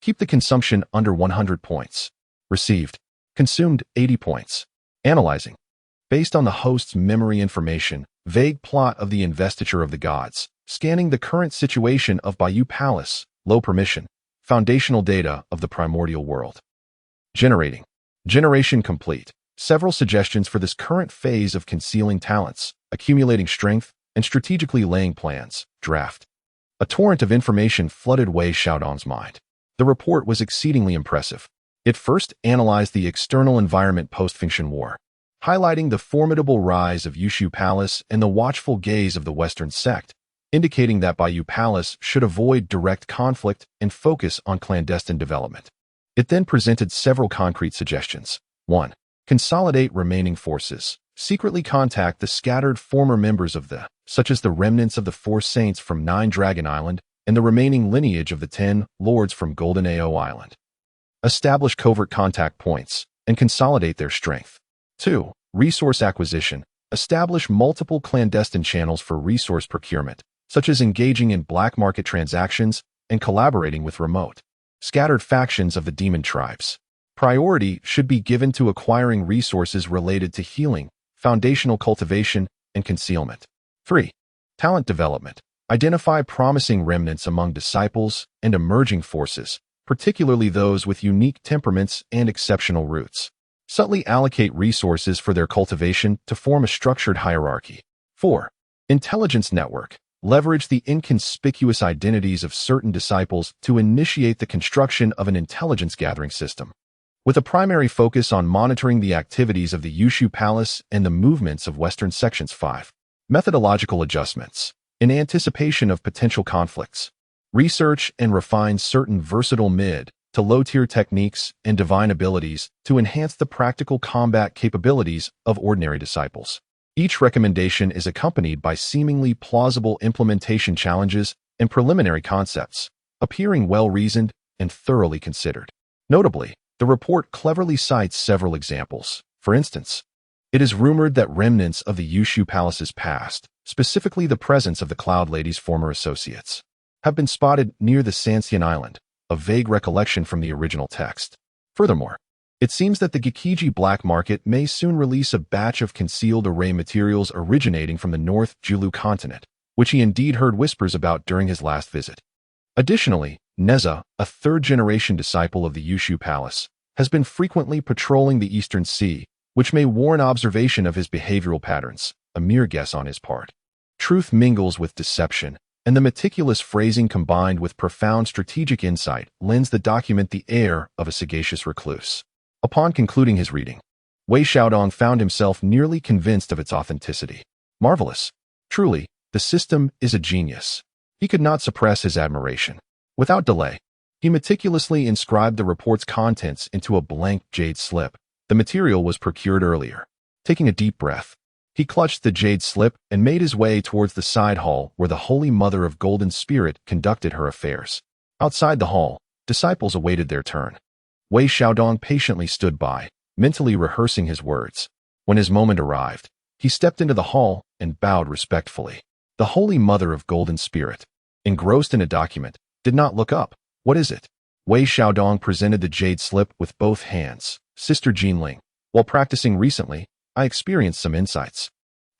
Keep the consumption under 100 points. Received. Consumed 80 points. Analyzing. Based on the host's memory information, vague plot of the investiture of the gods, scanning the current situation of Bayou Palace, low permission, foundational data of the primordial world. Generating. Generation complete. Several suggestions for this current phase of concealing talents, accumulating strength, and strategically laying plans. Draft. A torrent of information flooded Wei Xiaodong's mind. The report was exceedingly impressive. It first analyzed the external environment post-Fengtian War, highlighting the formidable rise of Yushu Palace and the watchful gaze of the Western sect, indicating that Bayou Palace should avoid direct conflict and focus on clandestine development. It then presented several concrete suggestions. 1. Consolidate remaining forces. Secretly contact the scattered former members of the, such as the remnants of the 4 saints from 9 Dragon Island and the remaining lineage of the 10 lords from Golden Ao Island. Establish covert contact points and consolidate their strength. 2. Resource acquisition. Establish multiple clandestine channels for resource procurement, such as engaging in black market transactions and collaborating with remote, scattered factions of the demon tribes. Priority should be given to acquiring resources related to healing, foundational cultivation, and concealment. 3. Talent development. Identify promising remnants among disciples and emerging forces, particularly those with unique temperaments and exceptional roots. Subtly allocate resources for their cultivation to form a structured hierarchy. 4. Intelligence network. Leverage the inconspicuous identities of certain disciples to initiate the construction of an intelligence gathering system, with a primary focus on monitoring the activities of the Yushu Palace and the movements of Western sections. 5. Methodological adjustments. In anticipation of potential conflicts, Research and refine certain versatile mid to low-tier techniques and divine abilities to enhance the practical combat capabilities of ordinary disciples. Each recommendation is accompanied by seemingly plausible implementation challenges and preliminary concepts, appearing well-reasoned and thoroughly considered. Notably, the report cleverly cites several examples. For instance, it is rumored that remnants of the Yushu Palace's past, specifically the presence of the Cloud Lady's former associates, have been spotted near the Sanxian Island, a vague recollection from the original text. Furthermore, it seems that the Gikiji black market may soon release a batch of concealed array materials originating from the North Julu continent, which he indeed heard whispers about during his last visit. Additionally, Neza, a third-generation disciple of the Yushu Palace, has been frequently patrolling the Eastern Sea, which may warrant observation of his behavioral patterns, a mere guess on his part. Truth mingles with deception, and the meticulous phrasing combined with profound strategic insight lends the document the air of a sagacious recluse. Upon concluding his reading, Wei Xiaodong found himself nearly convinced of its authenticity. Marvelous. Truly, the system is a genius. He could not suppress his admiration. Without delay, he meticulously inscribed the report's contents into a blank jade slip. The material was procured earlier. Taking a deep breath, he clutched the jade slip and made his way towards the side hall where the Holy Mother of Golden Spirit conducted her affairs. Outside the hall, disciples awaited their turn. Wei Xiaodong patiently stood by, mentally rehearsing his words. When his moment arrived, he stepped into the hall and bowed respectfully. The Holy Mother of Golden Spirit, engrossed in a document, did not look up. What is it? Wei Xiaodong presented the jade slip with both hands. Sister Jinling, while practicing recently, I experienced some insights.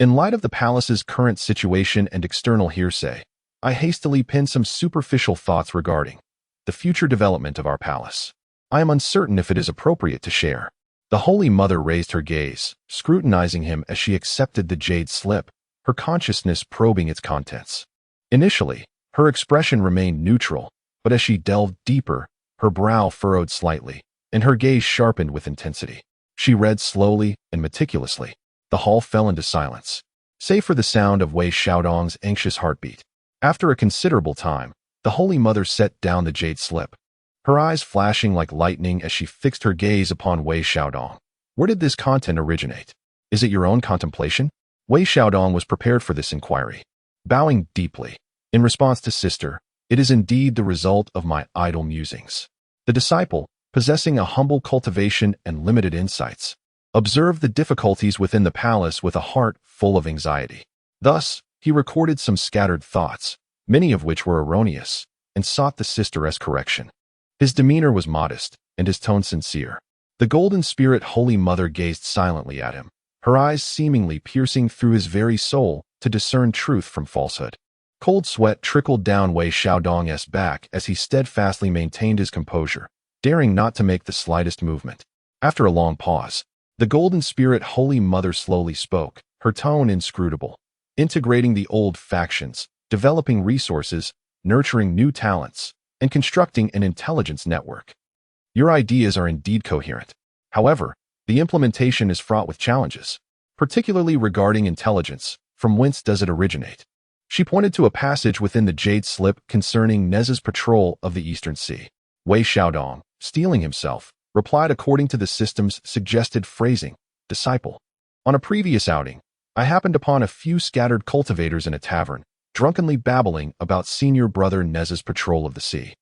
In light of the palace's current situation and external hearsay, I hastily penned some superficial thoughts regarding the future development of our palace. I am uncertain if it is appropriate to share. The Holy Mother raised her gaze, scrutinizing him as she accepted the jade slip, her consciousness probing its contents. Initially, her expression remained neutral, but as she delved deeper, her brow furrowed slightly, and her gaze sharpened with intensity. She read slowly and meticulously. The hall fell into silence, save for the sound of Wei Xiaodong's anxious heartbeat. After a considerable time, the Holy Mother set down the jade slip, her eyes flashing like lightning as she fixed her gaze upon Wei Xiaodong. Where did this content originate? Is it your own contemplation? Wei Xiaodong was prepared for this inquiry. Bowing deeply, in response to Sister, it is indeed the result of my idle musings. The disciple, possessing a humble cultivation and limited insights, observed the difficulties within the palace with a heart full of anxiety. Thus, he recorded some scattered thoughts, many of which were erroneous, and sought the sister's correction. His demeanor was modest, and his tone sincere. The Golden Spirit Holy Mother gazed silently at him, her eyes seemingly piercing through his very soul to discern truth from falsehood. Cold sweat trickled down Wei Xiaodong's back as he steadfastly maintained his composure, daring not to make the slightest movement. After a long pause, the Golden Spirit Holy Mother slowly spoke, her tone inscrutable, integrating the old factions, developing resources, nurturing new talents, and constructing an intelligence network. Your ideas are indeed coherent. However, the implementation is fraught with challenges, particularly regarding intelligence. From whence does it originate? She pointed to a passage within the jade slip concerning Neza's patrol of the Eastern Sea. Wei Xiaodong, steeling himself, replied according to the system's suggested phrasing, disciple. On a previous outing, I happened upon a few scattered cultivators in a tavern, drunkenly babbling about senior brother Neza's patrol of the sea.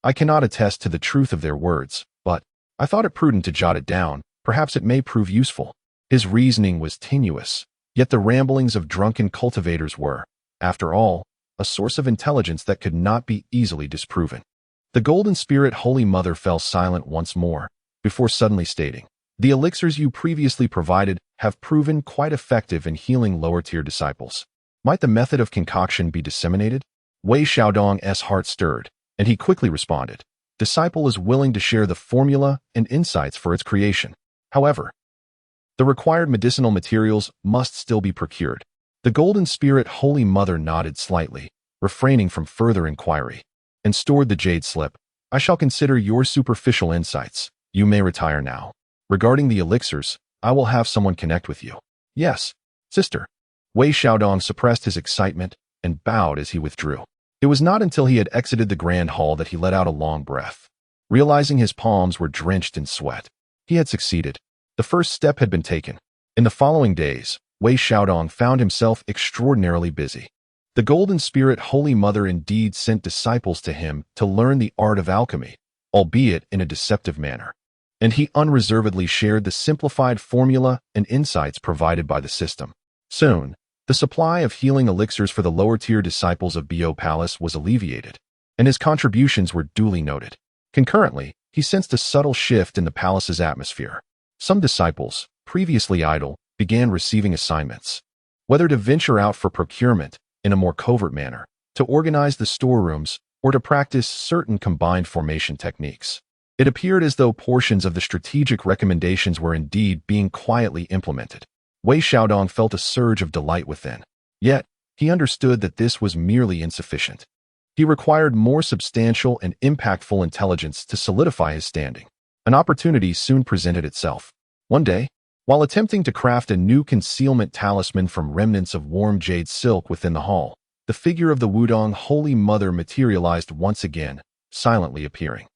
I cannot attest to the truth of their words, but I thought it prudent to jot it down. Perhaps it may prove useful. His reasoning was tenuous, yet the ramblings of drunken cultivators were, after all, a source of intelligence that could not be easily disproven. The Golden Spirit Holy Mother fell silent once more, before suddenly stating, "The elixirs you previously provided have proven quite effective in healing lower-tier disciples. Might the method of concoction be disseminated?" Wei Xiaodong's heart stirred, and he quickly responded, "Disciple is willing to share the formula and insights for its creation. However, the required medicinal materials must still be procured." The Golden Spirit Holy Mother nodded slightly, refraining from further inquiry, and stored the jade slip. "I shall consider your superficial insights. You may retire now. Regarding the elixirs, I will have someone connect with you." "Yes, sister." Wei Xiaodong suppressed his excitement and bowed as he withdrew. It was not until he had exited the grand hall that he let out a long breath. Realizing his palms were drenched in sweat, he had succeeded. The first step had been taken. In the following days, Wei Xiaodong found himself extraordinarily busy. The Golden Spirit Holy Mother indeed sent disciples to him to learn the art of alchemy, albeit in a deceptive manner. And he unreservedly shared the simplified formula and insights provided by the system. Soon, the supply of healing elixirs for the lower-tier disciples of Bo Palace was alleviated, and his contributions were duly noted. Concurrently, he sensed a subtle shift in the palace's atmosphere. Some disciples, previously idle, began receiving assignments. Whether to venture out for procurement in a more covert manner, to organize the storerooms, or to practice certain combined formation techniques. It appeared as though portions of the strategic recommendations were indeed being quietly implemented. Wei Xiaodong felt a surge of delight within. Yet, he understood that this was merely insufficient. He required more substantial and impactful intelligence to solidify his standing. An opportunity soon presented itself. One day, while attempting to craft a new concealment talisman from remnants of warm jade silk within the hall, the figure of the Wudong Holy Mother materialized once again, silently appearing.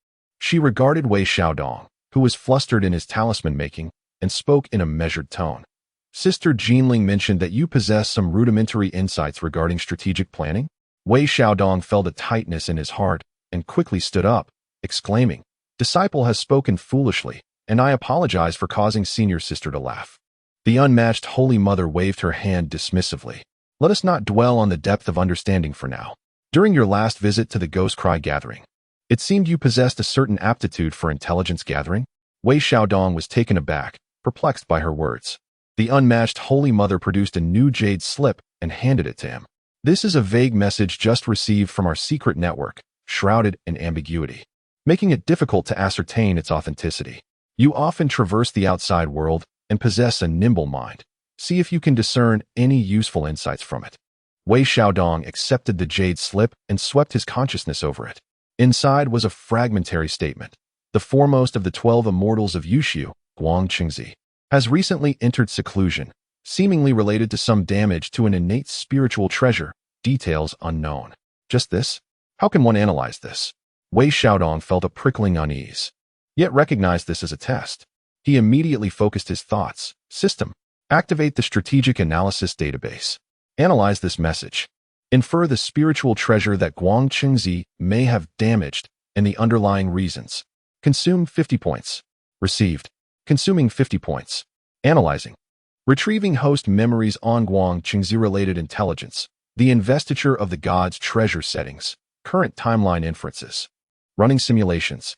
She regarded Wei Xiaodong, who was flustered in his talisman making, and spoke in a measured tone. Sister Jinling mentioned that you possess some rudimentary insights regarding strategic planning. Wei Xiaodong felt a tightness in his heart and quickly stood up, exclaiming, "Disciple has spoken foolishly, and I apologize for causing Senior Sister to laugh." The unmatched Holy Mother waved her hand dismissively. "Let us not dwell on the depth of understanding for now. During your last visit to the Ghost Cry gathering, it seemed you possessed a certain aptitude for intelligence gathering." Wei Xiaodong was taken aback, perplexed by her words. The unmatched Holy Mother produced a new jade slip and handed it to him. "This is a vague message just received from our secret network, shrouded in ambiguity, making it difficult to ascertain its authenticity. You often traverse the outside world and possess a nimble mind. See if you can discern any useful insights from it." Wei Xiaodong accepted the jade slip and swept his consciousness over it. Inside was a fragmentary statement. "The foremost of the 12 immortals of Yushu, Guang Qingzi, has recently entered seclusion, seemingly related to some damage to an innate spiritual treasure, details unknown." Just this? How can one analyze this? Wei Xiaodong felt a prickling unease, yet recognized this as a test. He immediately focused his thoughts. System. Activate the strategic analysis database. Analyze this message. Infer the spiritual treasure that Guang Qingzi may have damaged and the underlying reasons. Consumed 50 points. Received. Consuming 50 points. Analyzing. Retrieving host memories on Guang Qingzi-related intelligence. The investiture of the gods' treasure settings. Current timeline inferences. Running simulations.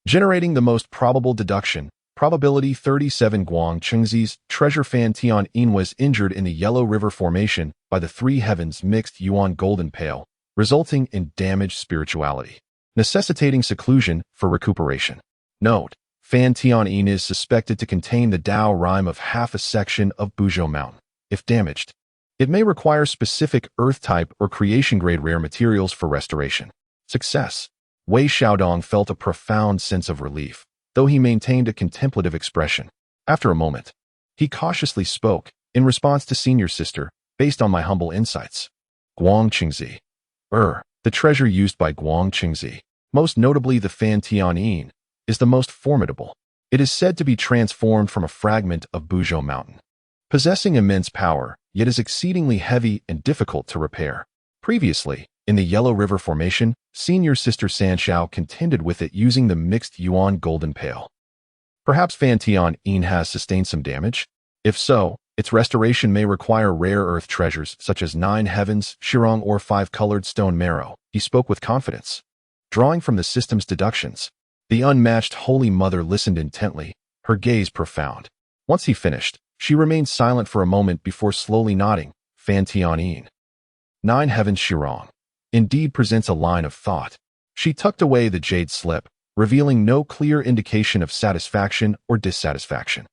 Generating the most probable deduction. Probability 37. Guang Qingzi's treasure fan Tian Yin was injured in the Yellow River Formation by the Three Heavens mixed Yuan Golden Pale, resulting in damaged spirituality, necessitating seclusion for recuperation. Note: Fan Tian Yin is suspected to contain the Dao rhyme of half a section of Buzhou Mountain. If damaged, it may require specific earth-type or creation-grade rare materials for restoration. Success. Wei Xiaodong felt a profound sense of relief, though he maintained a contemplative expression. After a moment, he cautiously spoke, in response to Senior Sister, based on my humble insights. Guang Qingzi. The treasure used by Guang Qingzi, most notably the Fan Tian Yin, is the most formidable. It is said to be transformed from a fragment of Buzhou Mountain, possessing immense power, yet is exceedingly heavy and difficult to repair. Previously, in the Yellow River Formation, Senior Sister Sanxiao contended with it using the mixed Yuan Golden Pale. Perhaps Fan Tian Yin has sustained some damage? If so, its restoration may require rare earth treasures such as 9 heavens, Shirong or 5-colored stone marrow. He spoke with confidence. Drawing from the system's deductions, the unmatched Holy Mother listened intently, her gaze profound. Once he finished, she remained silent for a moment before slowly nodding. Fan Tian Yin. 9 heavens Shirong indeed presents a line of thought. She tucked away the jade slip, revealing no clear indication of satisfaction or dissatisfaction.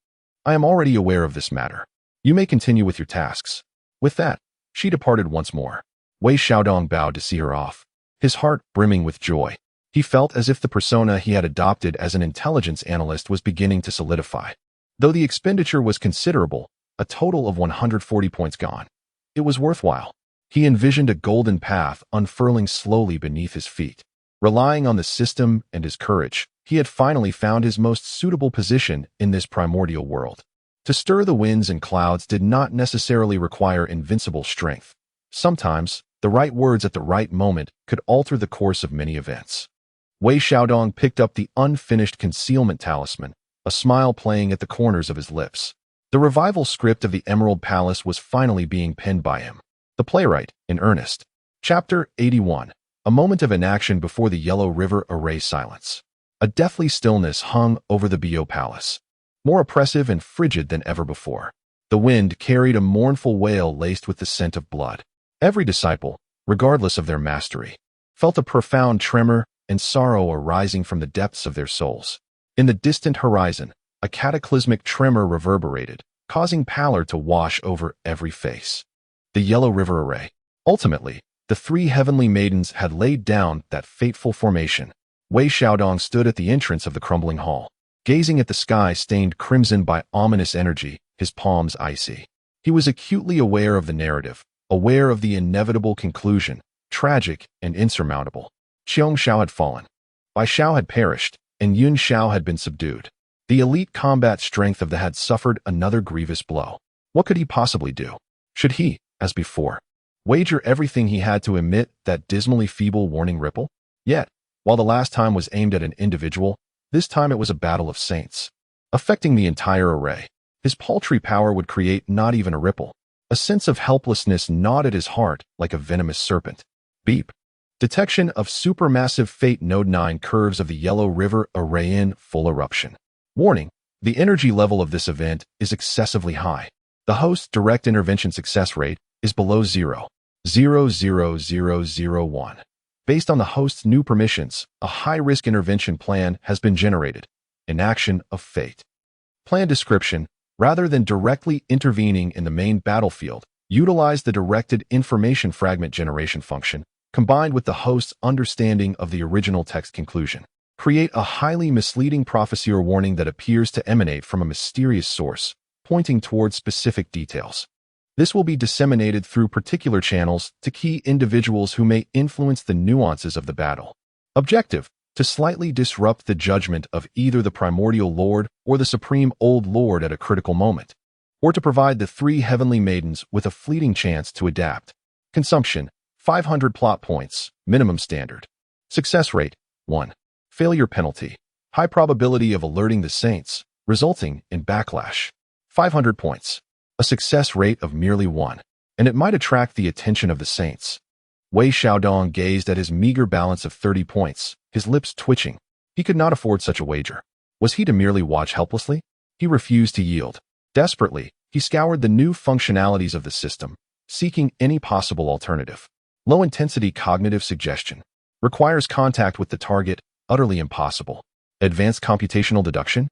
"I am already aware of this matter. You may continue with your tasks." With that, she departed once more. Wei Xiaodong bowed to see her off, his heart brimming with joy. He felt as if the persona he had adopted as an intelligence analyst was beginning to solidify. Though the expenditure was considerable, a total of 140 points gone, it was worthwhile. He envisioned a golden path unfurling slowly beneath his feet. Relying on the system and his courage, he had finally found his most suitable position in this primordial world. To stir the winds and clouds did not necessarily require invincible strength. Sometimes, the right words at the right moment could alter the course of many events. Wei Xiaodong picked up the unfinished concealment talisman, a smile playing at the corners of his lips. The revival script of the Emerald Palace was finally being penned by him. The playwright, in earnest. Chapter 81. A moment of inaction before the Yellow River Array silence. A deathly stillness hung over the Bio Palace, more oppressive and frigid than ever before. The wind carried a mournful wail laced with the scent of blood. Every disciple, regardless of their mastery, felt a profound tremor and sorrow arising from the depths of their souls. In the distant horizon, a cataclysmic tremor reverberated, causing pallor to wash over every face. The Yellow River Array. Ultimately, the three heavenly maidens had laid down that fateful formation. Wei Xiaodong stood at the entrance of the crumbling hall, gazing at the sky stained crimson by ominous energy, his palms icy. He was acutely aware of the narrative, aware of the inevitable conclusion, tragic and insurmountable. Qiong Xiao had fallen. Bai Xiao had perished, and Yun Xiao had been subdued. The elite combat strength of the had suffered another grievous blow. What could he possibly do? Should he, as before, wager everything he had to emit that dismally feeble warning ripple? Yet, while the last time was aimed at an individual, this time it was a battle of saints. Affecting the entire array, his paltry power would create not even a ripple. A sense of helplessness gnawed at his heart like a venomous serpent. Beep. Detection of supermassive Fate Node 9 curves of the Yellow River Array in full eruption. Warning, the energy level of this event is excessively high. The host's direct intervention success rate is below 0.00001. Based on the host's new permissions, a high-risk intervention plan has been generated. Enaction of Fate. Plan description. Rather than directly intervening in the main battlefield, utilize the directed information fragment generation function, combined with the host's understanding of the original text conclusion. Create a highly misleading prophecy or warning that appears to emanate from a mysterious source, pointing towards specific details. This will be disseminated through particular channels to key individuals who may influence the nuances of the battle. Objective: to slightly disrupt the judgment of either the Primordial Lord or the Supreme Old Lord at a critical moment, or to provide the three heavenly maidens with a fleeting chance to adapt. Consumption: 500 plot points, minimum standard. Success rate: 1. Failure penalty: high probability of alerting the saints, resulting in backlash. 500 points. A success rate of merely 1, and it might attract the attention of the saints. Wei Xiaodong gazed at his meager balance of 30 points, his lips twitching. He could not afford such a wager. Was he to merely watch helplessly? He refused to yield. Desperately, he scoured the new functionalities of the system, seeking any possible alternative. Low-intensity cognitive suggestion. Requires contact with the target, utterly impossible. Advanced computational deduction.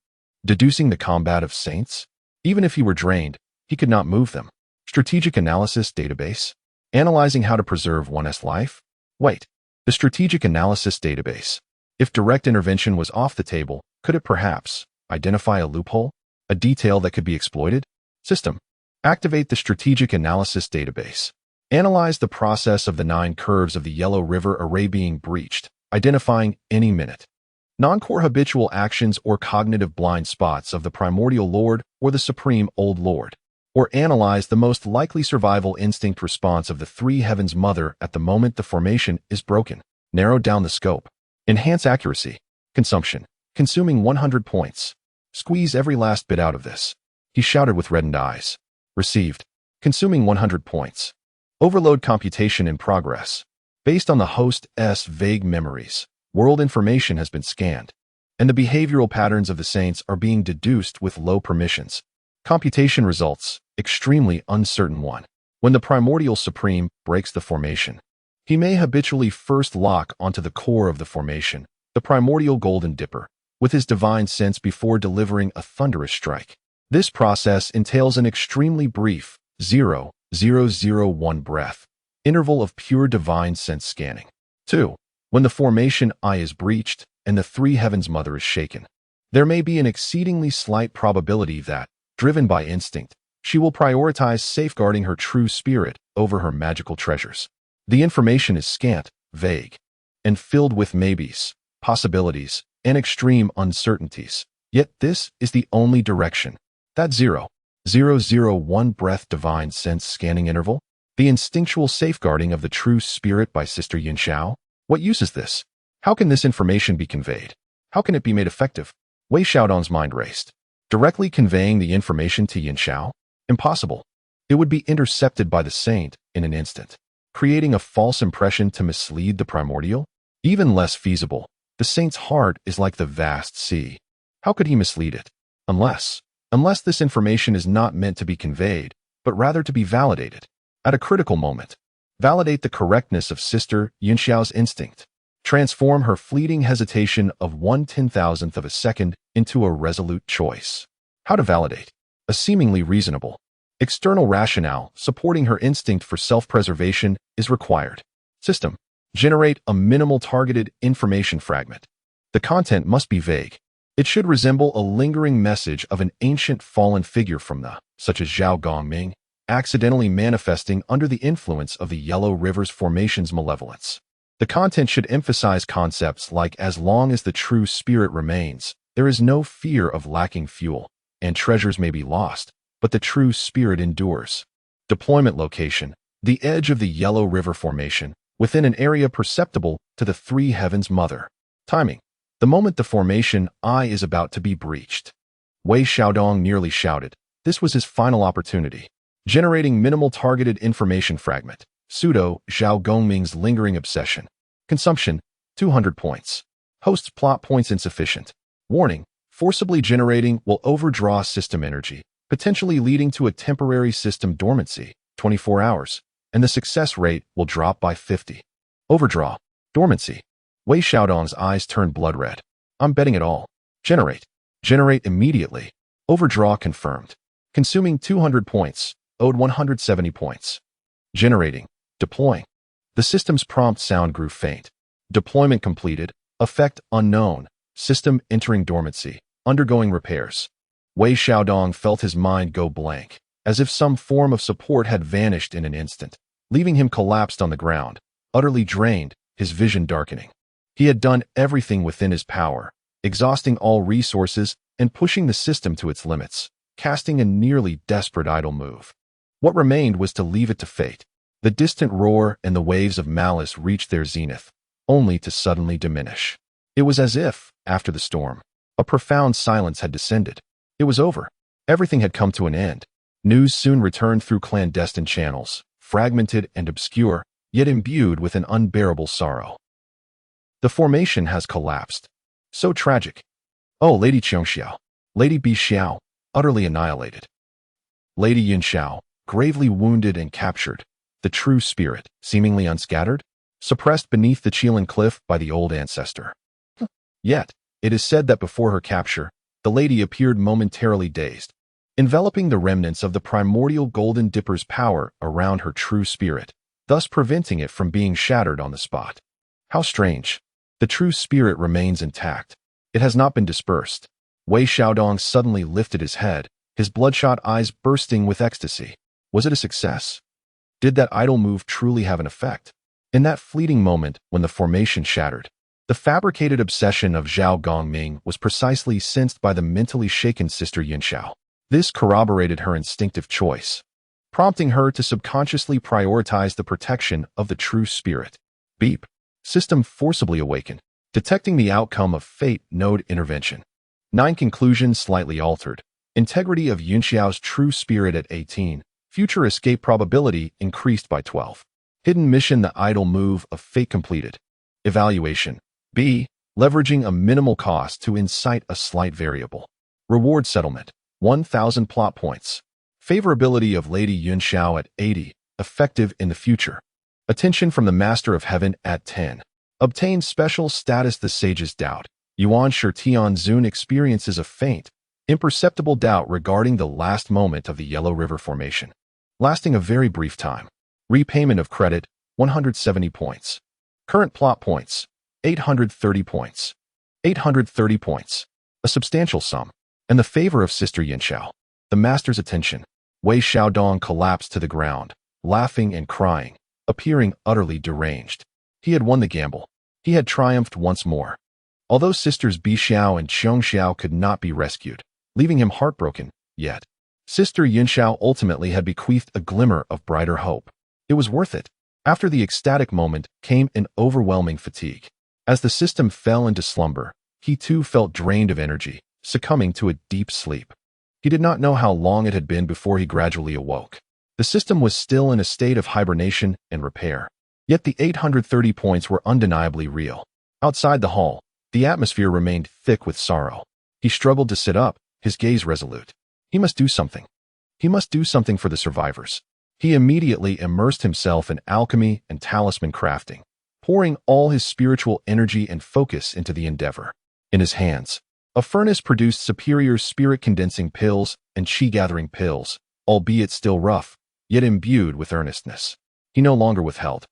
Deducing the combat of saints. Even if he were drained, he could not move them. Strategic analysis database. Analyzing how to preserve one's life. Wait, the strategic analysis database. If direct intervention was off the table, could it perhaps identify a loophole? A detail that could be exploited? System. Activate the strategic analysis database. Analyze the process of the 9 curves of the Yellow River Array being breached, identifying any minute. Non-core habitual actions or cognitive blind spots of the Primordial Lord or the Supreme Old Lord. Or analyze the most likely survival instinct response of the Three Heavens Mother at the moment the formation is broken. Narrow down the scope. Enhance accuracy. Consumption. Consuming 100 points. Squeeze every last bit out of this. He shouted with reddened eyes. Received. Consuming 100 points. Overload computation in progress. Based on the host's vague memories, world information has been scanned, and the behavioral patterns of the saints are being deduced with low permissions. Computation results, extremely uncertain one. When the Primordial Supreme breaks the formation, he may habitually first lock onto the core of the formation, the Primordial Golden Dipper, with his divine sense before delivering a thunderous strike. This process entails an extremely brief 0.001 breath interval of pure divine sense scanning. 2. When the formation eye is breached and the Three Heavens Mother is shaken, there may be an exceedingly slight probability that, driven by instinct, She will prioritize safeguarding her true spirit over her magical treasures. The information is scant, vague, and filled with maybes, possibilities, and extreme uncertainties. Yet this is the only direction. That 0.001 breath divine sense scanning interval? The instinctual safeguarding of the true spirit by Sister Yinxiao? What use is this? How can this information be conveyed? How can it be made effective? Wei Xiaodong's mind raced. Directly conveying the information to Yinxiao? Impossible. It would be intercepted by the saint in an instant, creating a false impression to mislead the primordial? Even less feasible. The saint's heart is like the vast sea. How could he mislead it? Unless this information is not meant to be conveyed, but rather to be validated. At a critical moment, validate the correctness of Sister Yinxiao's instinct. Transform her fleeting hesitation of 1/10,000th of a second into a resolute choice. How to validate? A seemingly reasonable, external rationale supporting her instinct for self-preservation is required. System. Generate a minimal targeted information fragment. The content must be vague. It should resemble a lingering message of an ancient fallen figure from the, such as Zhao Gongming, accidentally manifesting under the influence of the Yellow River's formation's malevolence. The content should emphasize concepts like as long as the true spirit remains, there is no fear of lacking fuel, and treasures may be lost, but the true spirit endures. Deployment location, the edge of the Yellow River formation, within an area perceptible to the Three Heavens Mother. Timing. The moment the formation eye is about to be breached. Wei Xiaodong nearly shouted. This was his final opportunity. Generating minimal targeted information fragment. Pseudo Zhao Gongming's lingering obsession. Consumption, 200 points. Host's plot points insufficient. Warning, forcibly generating will overdraw system energy, potentially leading to a temporary system dormancy, 24 hours, and the success rate will drop by 50. Overdraw. Dormancy. Wei Xiaodong's eyes turned blood red. I'm betting it all. Generate. Generate immediately. Overdraw confirmed. Consuming 200 points. Owed 170 points. Generating. Deploying. The system's prompt sound grew faint. Deployment completed. Effect unknown. System entering dormancy. Undergoing repairs. Wei Xiaodong felt his mind go blank, as if some form of support had vanished in an instant, leaving him collapsed on the ground, utterly drained, his vision darkening. He had done everything within his power, exhausting all resources and pushing the system to its limits, casting a nearly desperate idle move. What remained was to leave it to fate. The distant roar and the waves of malice reached their zenith, only to suddenly diminish. It was as if, after the storm, a profound silence had descended. It was over. Everything had come to an end. News soon returned through clandestine channels, fragmented and obscure, yet imbued with an unbearable sorrow. The formation has collapsed. So tragic. Oh, Lady Qiongxiao, Lady Bi Xiao, utterly annihilated. Lady Yinxiao, gravely wounded and captured. The true spirit, seemingly unscattered, suppressed beneath the Qilin cliff by the old ancestor. Yet, it is said that before her capture, the lady appeared momentarily dazed, enveloping the remnants of the primordial Golden Dipper's power around her true spirit, thus preventing it from being shattered on the spot. How strange. The true spirit remains intact. It has not been dispersed. Wei Xiaodong suddenly lifted his head, his bloodshot eyes bursting with ecstasy. Was it a success? Did that idle move truly have an effect? In that fleeting moment when the formation shattered, the fabricated obsession of Zhao Gongming was precisely sensed by the mentally shaken Sister Yinxiao. This corroborated her instinctive choice, prompting her to subconsciously prioritize the protection of the true spirit. Beep. System forcibly awakened, detecting the outcome of fate node intervention. 9 conclusion slightly altered. Integrity of Yinxiao's true spirit at 18. Future escape probability increased by 12. Hidden mission the idle move of fate completed. Evaluation. B. Leveraging a minimal cost to incite a slight variable. Reward settlement. 1,000 plot points. Favorability of Lady Yinxiao at 80. Effective in the future. Attention from the Master of Heaven at 10. Obtain special status the Sage's doubt. Yuan Shirtian Zun experiences a faint, imperceptible doubt regarding the last moment of the Yellow River formation, lasting a very brief time. Repayment of credit, 170 points. Current plot points, 830 points. 830 points. A substantial sum. And the favor of Sister Yinxiao. The Master's attention. Wei Xiaodong collapsed to the ground, laughing and crying, appearing utterly deranged. He had won the gamble. He had triumphed once more. Although sisters Bi Xiao and Qiong Xiao could not be rescued, leaving him heartbroken, yet Sister Yin Xiao ultimately had bequeathed a glimmer of brighter hope. It was worth it. After the ecstatic moment came an overwhelming fatigue. As the system fell into slumber, he too felt drained of energy, succumbing to a deep sleep. He did not know how long it had been before he gradually awoke. The system was still in a state of hibernation and repair. Yet the 830 points were undeniably real. Outside the hall, the atmosphere remained thick with sorrow. He struggled to sit up, his gaze resolute. He must do something. He must do something for the survivors. He immediately immersed himself in alchemy and talisman crafting, pouring all his spiritual energy and focus into the endeavor. In his hands, a furnace produced superior spirit-condensing pills and chi-gathering pills, albeit still rough, yet imbued with earnestness. He no longer withheld,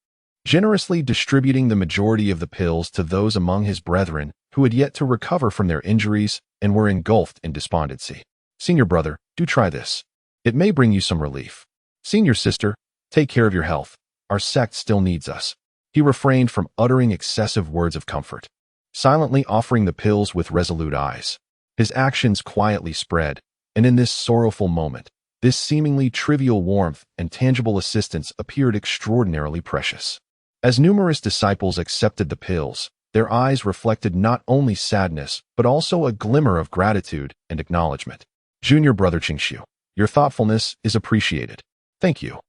generously distributing the majority of the pills to those among his brethren who had yet to recover from their injuries and were engulfed in despondency. Senior brother, do try this. It may bring you some relief. Senior sister, take care of your health. Our sect still needs us. He refrained from uttering excessive words of comfort, silently offering the pills with resolute eyes. His actions quietly spread, and in this sorrowful moment, this seemingly trivial warmth and tangible assistance appeared extraordinarily precious. As numerous disciples accepted the pills, their eyes reflected not only sadness, but also a glimmer of gratitude and acknowledgement. Junior brother Qingxiu, your thoughtfulness is appreciated. Thank you.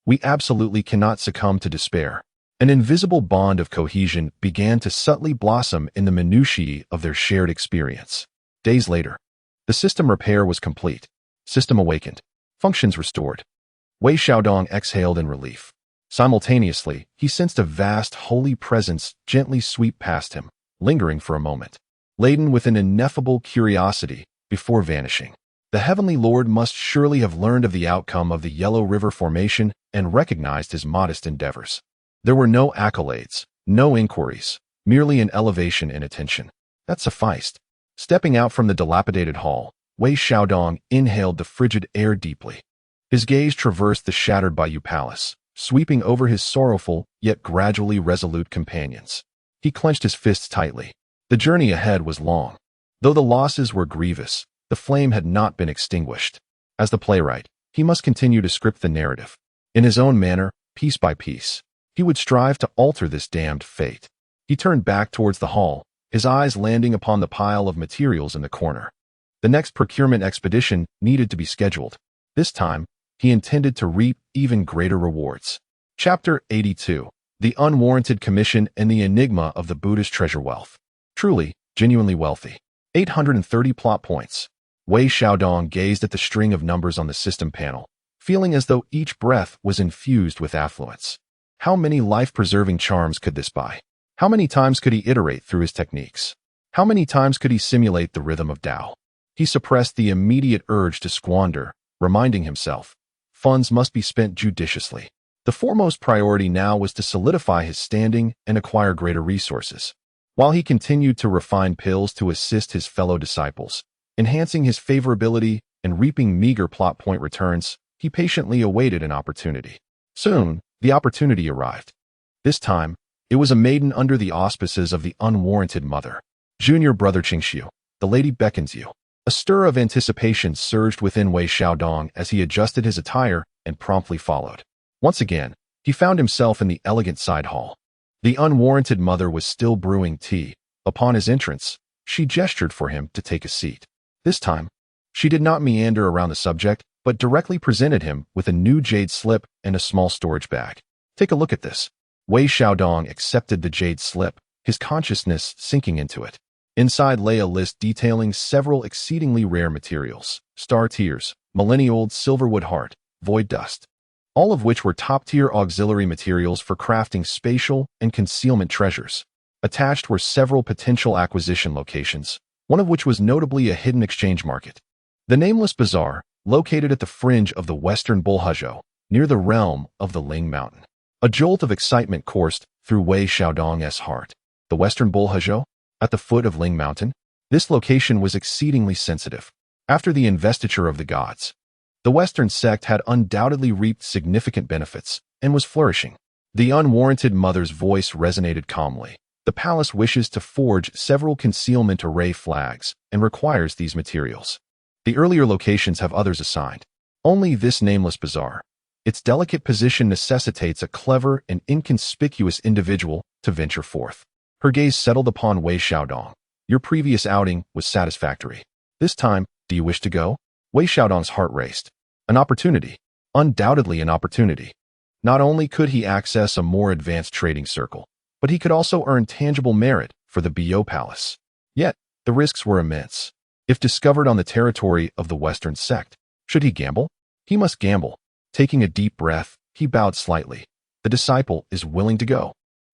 We absolutely cannot succumb to despair. An invisible bond of cohesion began to subtly blossom in the minutiae of their shared experience. Days later, the system repair was complete. System awakened. Functions restored. Wei Xiaodong exhaled in relief. Simultaneously, he sensed a vast holy presence gently sweep past him, lingering for a moment, laden with an ineffable curiosity, before vanishing. The Heavenly Lord must surely have learned of the outcome of the Yellow River formation and recognized his modest endeavors. There were no accolades, no inquiries, merely an elevation in attention. That sufficed. Stepping out from the dilapidated hall, Wei Xiaodong inhaled the frigid air deeply. His gaze traversed the shattered Bayou Palace, sweeping over his sorrowful yet gradually resolute companions. He clenched his fists tightly. The journey ahead was long. Though the losses were grievous, the flame had not been extinguished. As the playwright, he must continue to script the narrative. In his own manner, piece by piece, he would strive to alter this damned fate. He turned back towards the hall, his eyes landing upon the pile of materials in the corner. The next procurement expedition needed to be scheduled. This time, he intended to reap even greater rewards. Chapter 82. The Unwarranted Commission and the Enigma of the Buddha's Treasure Wealth. Truly, genuinely wealthy. 830 plot points. Wei Xiaodong gazed at the string of numbers on the system panel, feeling as though each breath was infused with affluence. How many life-preserving charms could this buy? How many times could he iterate through his techniques? How many times could he simulate the rhythm of Tao? He suppressed the immediate urge to squander, reminding himself, funds must be spent judiciously. The foremost priority now was to solidify his standing and acquire greater resources. While he continued to refine pills to assist his fellow disciples, enhancing his favorability and reaping meager plot point returns, he patiently awaited an opportunity. Soon, the opportunity arrived. This time, it was a maiden under the auspices of the unwarranted mother. Junior brother Qingxiu, the lady beckons you. A stir of anticipation surged within Wei Xiaodong as he adjusted his attire and promptly followed. Once again, he found himself in the elegant side hall. The unwarranted mother was still brewing tea. Upon his entrance, she gestured for him to take a seat. This time, she did not meander around the subject, but directly presented him with a new jade slip and a small storage bag. Take a look at this. Wei Xiaodong accepted the jade slip, his consciousness sinking into it. Inside lay a list detailing several exceedingly rare materials: star tears, millennia-old silverwood heart, void dust, all of which were top-tier auxiliary materials for crafting spatial and concealment treasures. Attached were several potential acquisition locations, one of which was notably a hidden exchange market. The nameless bazaar, located at the fringe of the western Bulhuzhou, near the realm of the Ling Mountain. A jolt of excitement coursed through Wei Xiaodong's heart. The western Bulhuzhou? At the foot of Ling Mountain? This location was exceedingly sensitive. After the investiture of the gods, The Western sect had undoubtedly reaped significant benefits and was flourishing. The unwarranted mother's voice resonated calmly. The palace wishes to forge several concealment array flags and requires these materials. The earlier locations have others assigned. Only this nameless bazaar. Its delicate position necessitates a clever and inconspicuous individual to venture forth. Her gaze settled upon Wei Xiaodong. Your previous outing was satisfactory. This time, do you wish to go? Wei Xiaodong's heart raced. An opportunity. Undoubtedly an opportunity. Not only could he access a more advanced trading circle, but he could also earn tangible merit for the Bio Palace. Yet, the risks were immense. If discovered on the territory of the Western sect, should he gamble? He must gamble. Taking a deep breath, he bowed slightly. The disciple is willing to go.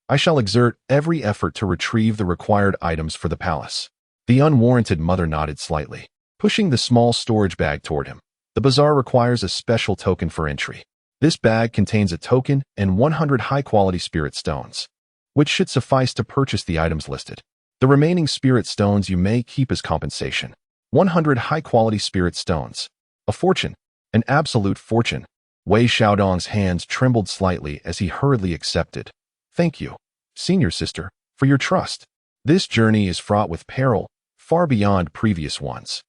I shall exert every effort to retrieve the required items for the palace. The unwarranted mother nodded slightly, pushing the small storage bag toward him. The bazaar requires a special token for entry. This bag contains a token and 100 high-quality spirit stones, which should suffice to purchase the items listed. The remaining spirit stones you may keep as compensation. 100 high-quality spirit stones. A fortune. An absolute fortune. Wei Xiaodong's hands trembled slightly as he hurriedly accepted. Thank you, senior sister, for your trust. This journey is fraught with peril, far beyond previous ones.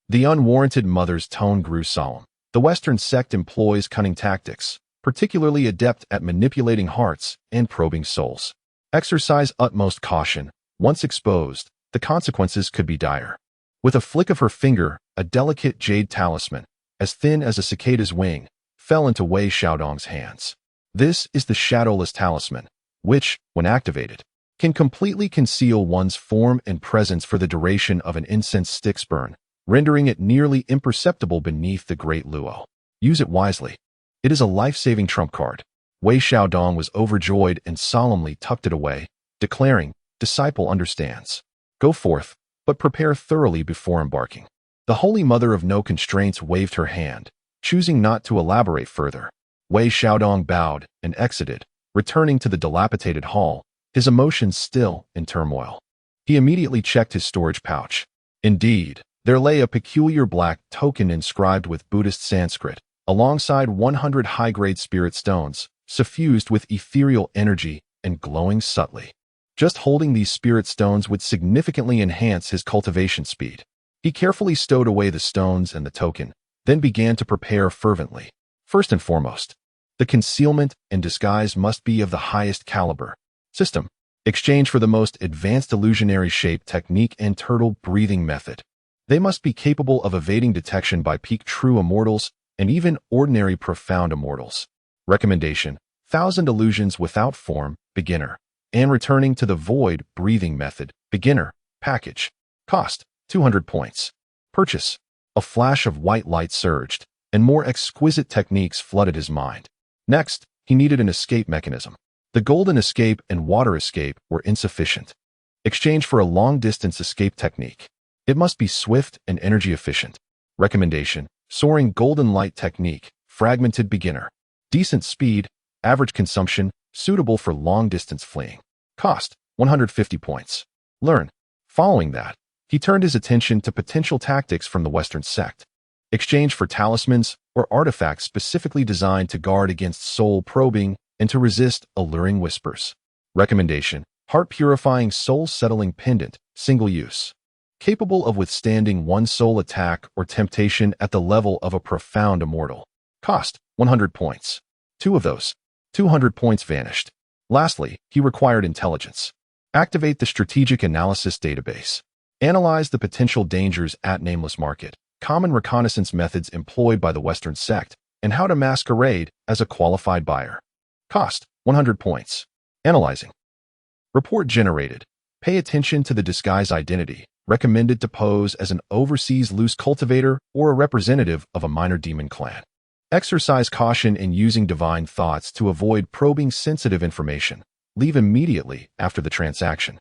The unwarranted mother's tone grew solemn. The Western sect employs cunning tactics, particularly adept at manipulating hearts and probing souls. Exercise utmost caution. Once exposed, the consequences could be dire. With a flick of her finger, a delicate jade talisman, as thin as a cicada's wing, fell into Wei Xiaodong's hands. This is the shadowless talisman, which, when activated, can completely conceal one's form and presence for the duration of an incense stick's burn, rendering it nearly imperceptible beneath the great luo. Use it wisely. It is a life-saving trump card. Wei Xiaodong was overjoyed and solemnly tucked it away, declaring, Disciple understands. Go forth, but prepare thoroughly before embarking. The Holy Mother of No Constraints waved her hand, choosing not to elaborate further. Wei Xiaodong bowed and exited, returning to the dilapidated hall, his emotions still in turmoil. He immediately checked his storage pouch. Indeed, there lay a peculiar black token inscribed with Buddhist Sanskrit, alongside 100 high-grade spirit stones, suffused with ethereal energy and glowing subtly. Just holding these spirit stones would significantly enhance his cultivation speed. He carefully stowed away the stones and the token, then began to prepare fervently. First and foremost, the concealment and disguise must be of the highest caliber. System. Exchange for the most advanced illusionary shape technique and turtle breathing method. They must be capable of evading detection by peak true immortals and even ordinary profound immortals. Recommendation: 1,000 illusions without form, beginner, and returning to the void breathing method, beginner, package. Cost: 200 points. Purchase. A flash of white light surged, and more exquisite techniques flooded his mind. Next, he needed an escape mechanism. The golden escape and water escape were insufficient. Exchange for a long-distance escape technique. It must be swift and energy efficient. Recommendation: soaring golden light technique, fragmented beginner. Decent speed, average consumption, suitable for long-distance fleeing. Cost: 150 points. Learn. Following that, he turned his attention to potential tactics from the Western sect. Exchange for talismans or artifacts specifically designed to guard against soul probing and to resist alluring whispers. Recommendation: heart-purifying soul-settling pendant, single use. Capable of withstanding one soul attack or temptation at the level of a profound immortal. Cost: 100 points. 2 of those 200 points vanished. Lastly, he required intelligence. Activate the strategic analysis database. Analyze the potential dangers at Nameless Market, common reconnaissance methods employed by the Western sect, and how to masquerade as a qualified buyer. Cost: 100 points. Analyzing. Report generated. Pay attention to the disguise identity. Recommended to pose as an overseas loose cultivator or a representative of a minor demon clan. Exercise caution in using divine thoughts to avoid probing sensitive information. Leave immediately after the transaction.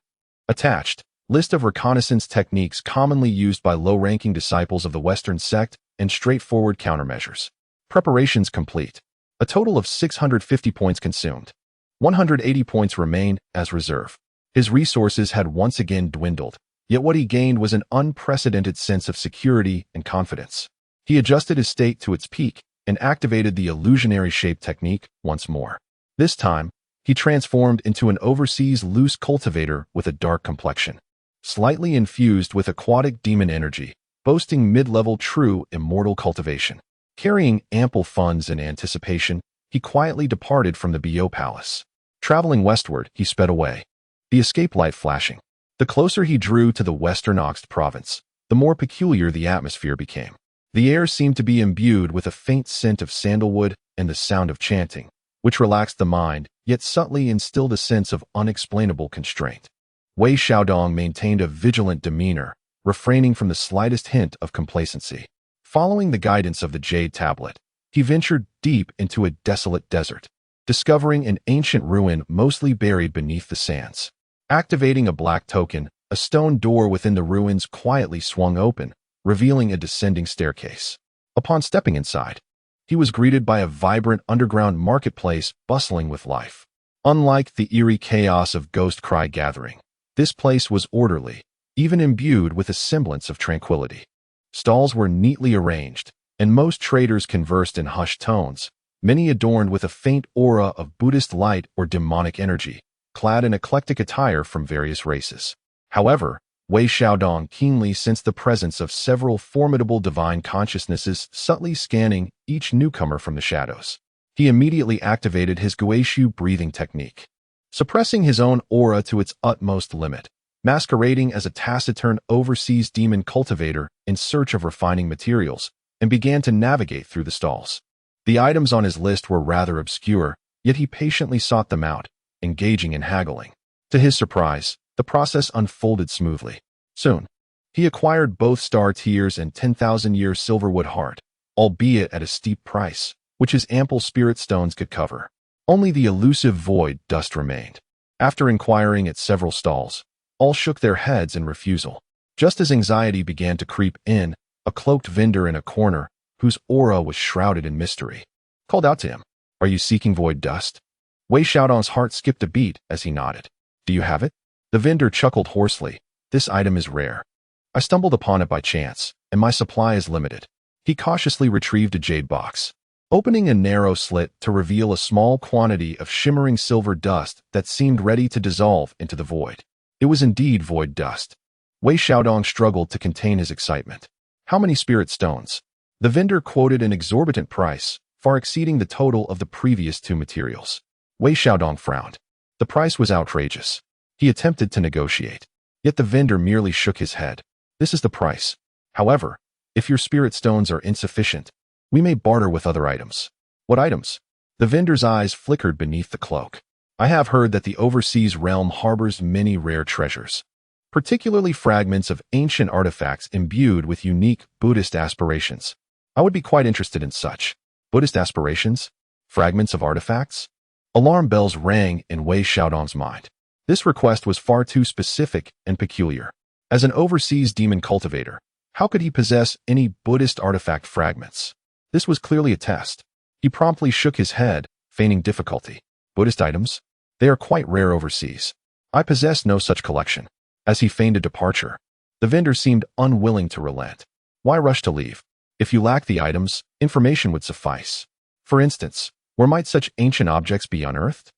Attached. List of reconnaissance techniques commonly used by low-ranking disciples of the Western sect and straightforward countermeasures. Preparations complete. A total of 650 points consumed. 180 points remain as reserve. His resources had once again dwindled, yet what he gained was an unprecedented sense of security and confidence. He adjusted his state to its peak and activated the illusionary shape technique once more. This time, he transformed into an overseas loose cultivator with a dark complexion, slightly infused with aquatic demon energy, boasting mid-level true immortal cultivation. Carrying ample funds in anticipation, he quietly departed from the Bo Palace. Traveling westward, he sped away, the escape light flashing. The closer he drew to the western Oxt province, the more peculiar the atmosphere became. The air seemed to be imbued with a faint scent of sandalwood and the sound of chanting, which relaxed the mind, yet subtly instilled a sense of unexplainable constraint. Wei Xiaodong maintained a vigilant demeanor, refraining from the slightest hint of complacency. Following the guidance of the Jade Tablet, he ventured deep into a desolate desert, discovering an ancient ruin mostly buried beneath the sands. Activating a black token, a stone door within the ruins quietly swung open, revealing a descending staircase. Upon stepping inside, he was greeted by a vibrant underground marketplace bustling with life. Unlike the eerie chaos of Ghost Cry Gathering, this place was orderly, even imbued with a semblance of tranquility. Stalls were neatly arranged, and most traders conversed in hushed tones, many adorned with a faint aura of Buddhist light or demonic energy, clad in eclectic attire from various races. However, Wei Xiaodong keenly sensed the presence of several formidable divine consciousnesses subtly scanning each newcomer from the shadows. He immediately activated his Guishu breathing technique, suppressing his own aura to its utmost limit, masquerading as a taciturn overseas demon cultivator in search of refining materials, and began to navigate through the stalls. The items on his list were rather obscure, yet he patiently sought them out, engaging in haggling. To his surprise, the process unfolded smoothly. Soon, he acquired both Star Tears and 10,000-year Silverwood Heart, albeit at a steep price, which his ample spirit stones could cover. Only the elusive Void Dust remained. After inquiring at several stalls, all shook their heads in refusal. Just as anxiety began to creep in, a cloaked vendor in a corner, whose aura was shrouded in mystery, called out to him, "Are you seeking Void Dust?" Wei Xiaodong's heart skipped a beat as he nodded. "Do you have it?" The vendor chuckled hoarsely. "This item is rare. I stumbled upon it by chance, and my supply is limited." He cautiously retrieved a jade box, opening a narrow slit to reveal a small quantity of shimmering silver dust that seemed ready to dissolve into the void. It was indeed Void Dust. Wei Xiaodong struggled to contain his excitement. "How many spirit stones?" The vendor quoted an exorbitant price, far exceeding the total of the previous two materials. Wei Xiaodong frowned. The price was outrageous. He attempted to negotiate, yet the vendor merely shook his head. "This is the price. However, if your spirit stones are insufficient, we may barter with other items." "What items?" The vendor's eyes flickered beneath the cloak. "I have heard that the overseas realm harbors many rare treasures, particularly fragments of ancient artifacts imbued with unique Buddhist aspirations. I would be quite interested in such." "Buddhist aspirations? Fragments of artifacts?" Alarm bells rang in Wei Xiaodong's mind. This request was far too specific and peculiar. As an overseas demon cultivator, how could he possess any Buddhist artifact fragments? This was clearly a test. He promptly shook his head, feigning difficulty. "Buddhist items? They are quite rare overseas. I possess no such collection." As he feigned a departure, the vendor seemed unwilling to relent. "Why rush to leave? If you lack the items, information would suffice. For instance, where might such ancient objects be unearthed?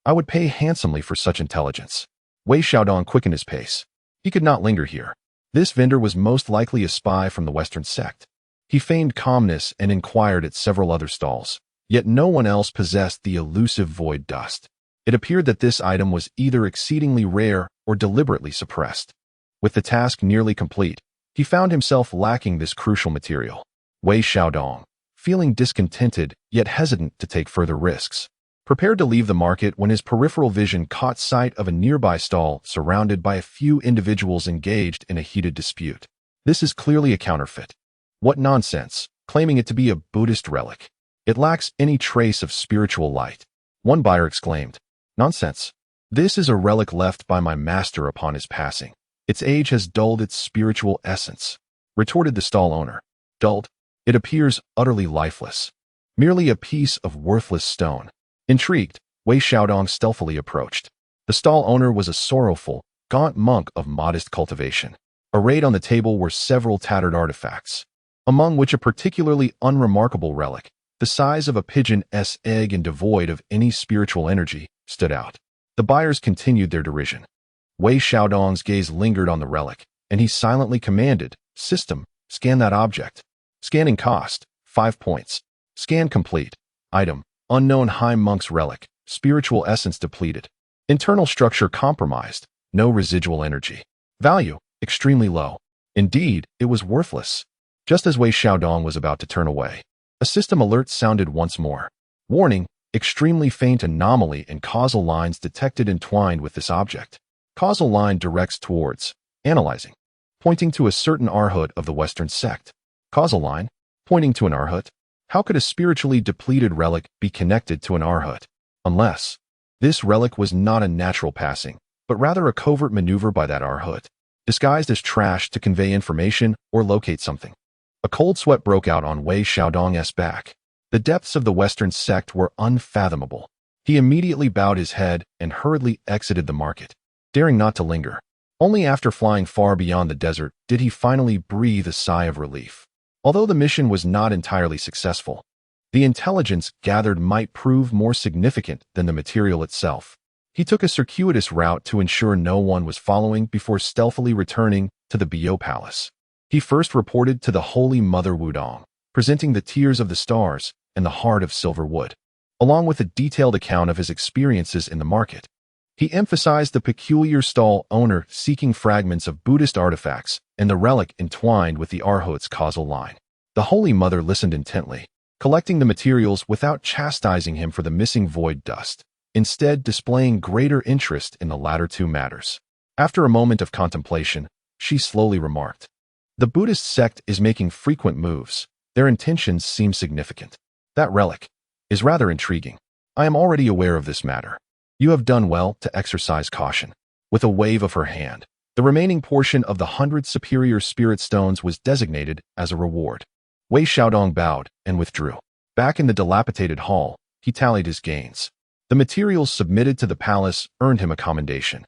I would pay handsomely for such intelligence." Wei Xiaodong quickened his pace. He could not linger here. This vendor was most likely a spy from the Western sect. He feigned calmness and inquired at several other stalls, yet no one else possessed the elusive Void Dust. It appeared that this item was either exceedingly rare or deliberately suppressed. With the task nearly complete, he found himself lacking this crucial material. Wei Xiaodong, feeling discontented yet hesitant to take further risks, prepared to leave the market when his peripheral vision caught sight of a nearby stall surrounded by a few individuals engaged in a heated dispute. "This is clearly a counterfeit. What nonsense, claiming it to be a Buddhist relic. It lacks any trace of spiritual light." One buyer exclaimed. "Nonsense. This is a relic left by my master upon his passing. Its age has dulled its spiritual essence," retorted the stall owner. "Dulled? It appears utterly lifeless. Merely a piece of worthless stone." Intrigued, Wei Xiaodong stealthily approached. The stall owner was a sorrowful, gaunt monk of modest cultivation. Arrayed on the table were several tattered artifacts. among which a particularly unremarkable relic, the size of a pigeon's egg and devoid of any spiritual energy, stood out. The buyers continued their derision. Wei Xiaodong's gaze lingered on the relic, and he silently commanded, "System, scan that object." Scanning cost, 5 points. Scan complete. Item, unknown high monk's relic, spiritual essence depleted. Internal structure compromised, no residual energy. Value, extremely low. Indeed, it was worthless. Just as Wei Xiaodong was about to turn away, a system alert sounded once more. Warning, extremely faint anomaly and causal lines detected entwined with this object. Causal line directs towards, analyzing, pointing to a certain arhat of the Western sect. Causal line, pointing to an arhat. How could a spiritually depleted relic be connected to an arhat? Unless this relic was not a natural passing, but rather a covert maneuver by that arhat, disguised as trash to convey information or locate something. A cold sweat broke out on Wei Xiaodong's back. The depths of the Western sect were unfathomable. He immediately bowed his head and hurriedly exited the market, daring not to linger. Only after flying far beyond the desert did he finally breathe a sigh of relief. Although the mission was not entirely successful, the intelligence gathered might prove more significant than the material itself. He took a circuitous route to ensure no one was following before stealthily returning to the Bio Palace. He first reported to the Holy Mother Wudong, presenting the tears of the stars and the heart of silver wood, along with a detailed account of his experiences in the market. He emphasized the peculiar stall owner seeking fragments of Buddhist artifacts and the relic entwined with the arhat's causal line. The Holy Mother listened intently, collecting the materials without chastising him for the missing void dust, instead displaying greater interest in the latter two matters. After a moment of contemplation, she slowly remarked, "The Buddhist sect is making frequent moves. Their intentions seem significant. That relic is rather intriguing. I am already aware of this matter. You have done well to exercise caution." With a wave of her hand, the remaining portion of the 100 superior spirit stones was designated as a reward. Wei Xiaodong bowed and withdrew. Back in the dilapidated hall, he tallied his gains. The materials submitted to the palace earned him a commendation.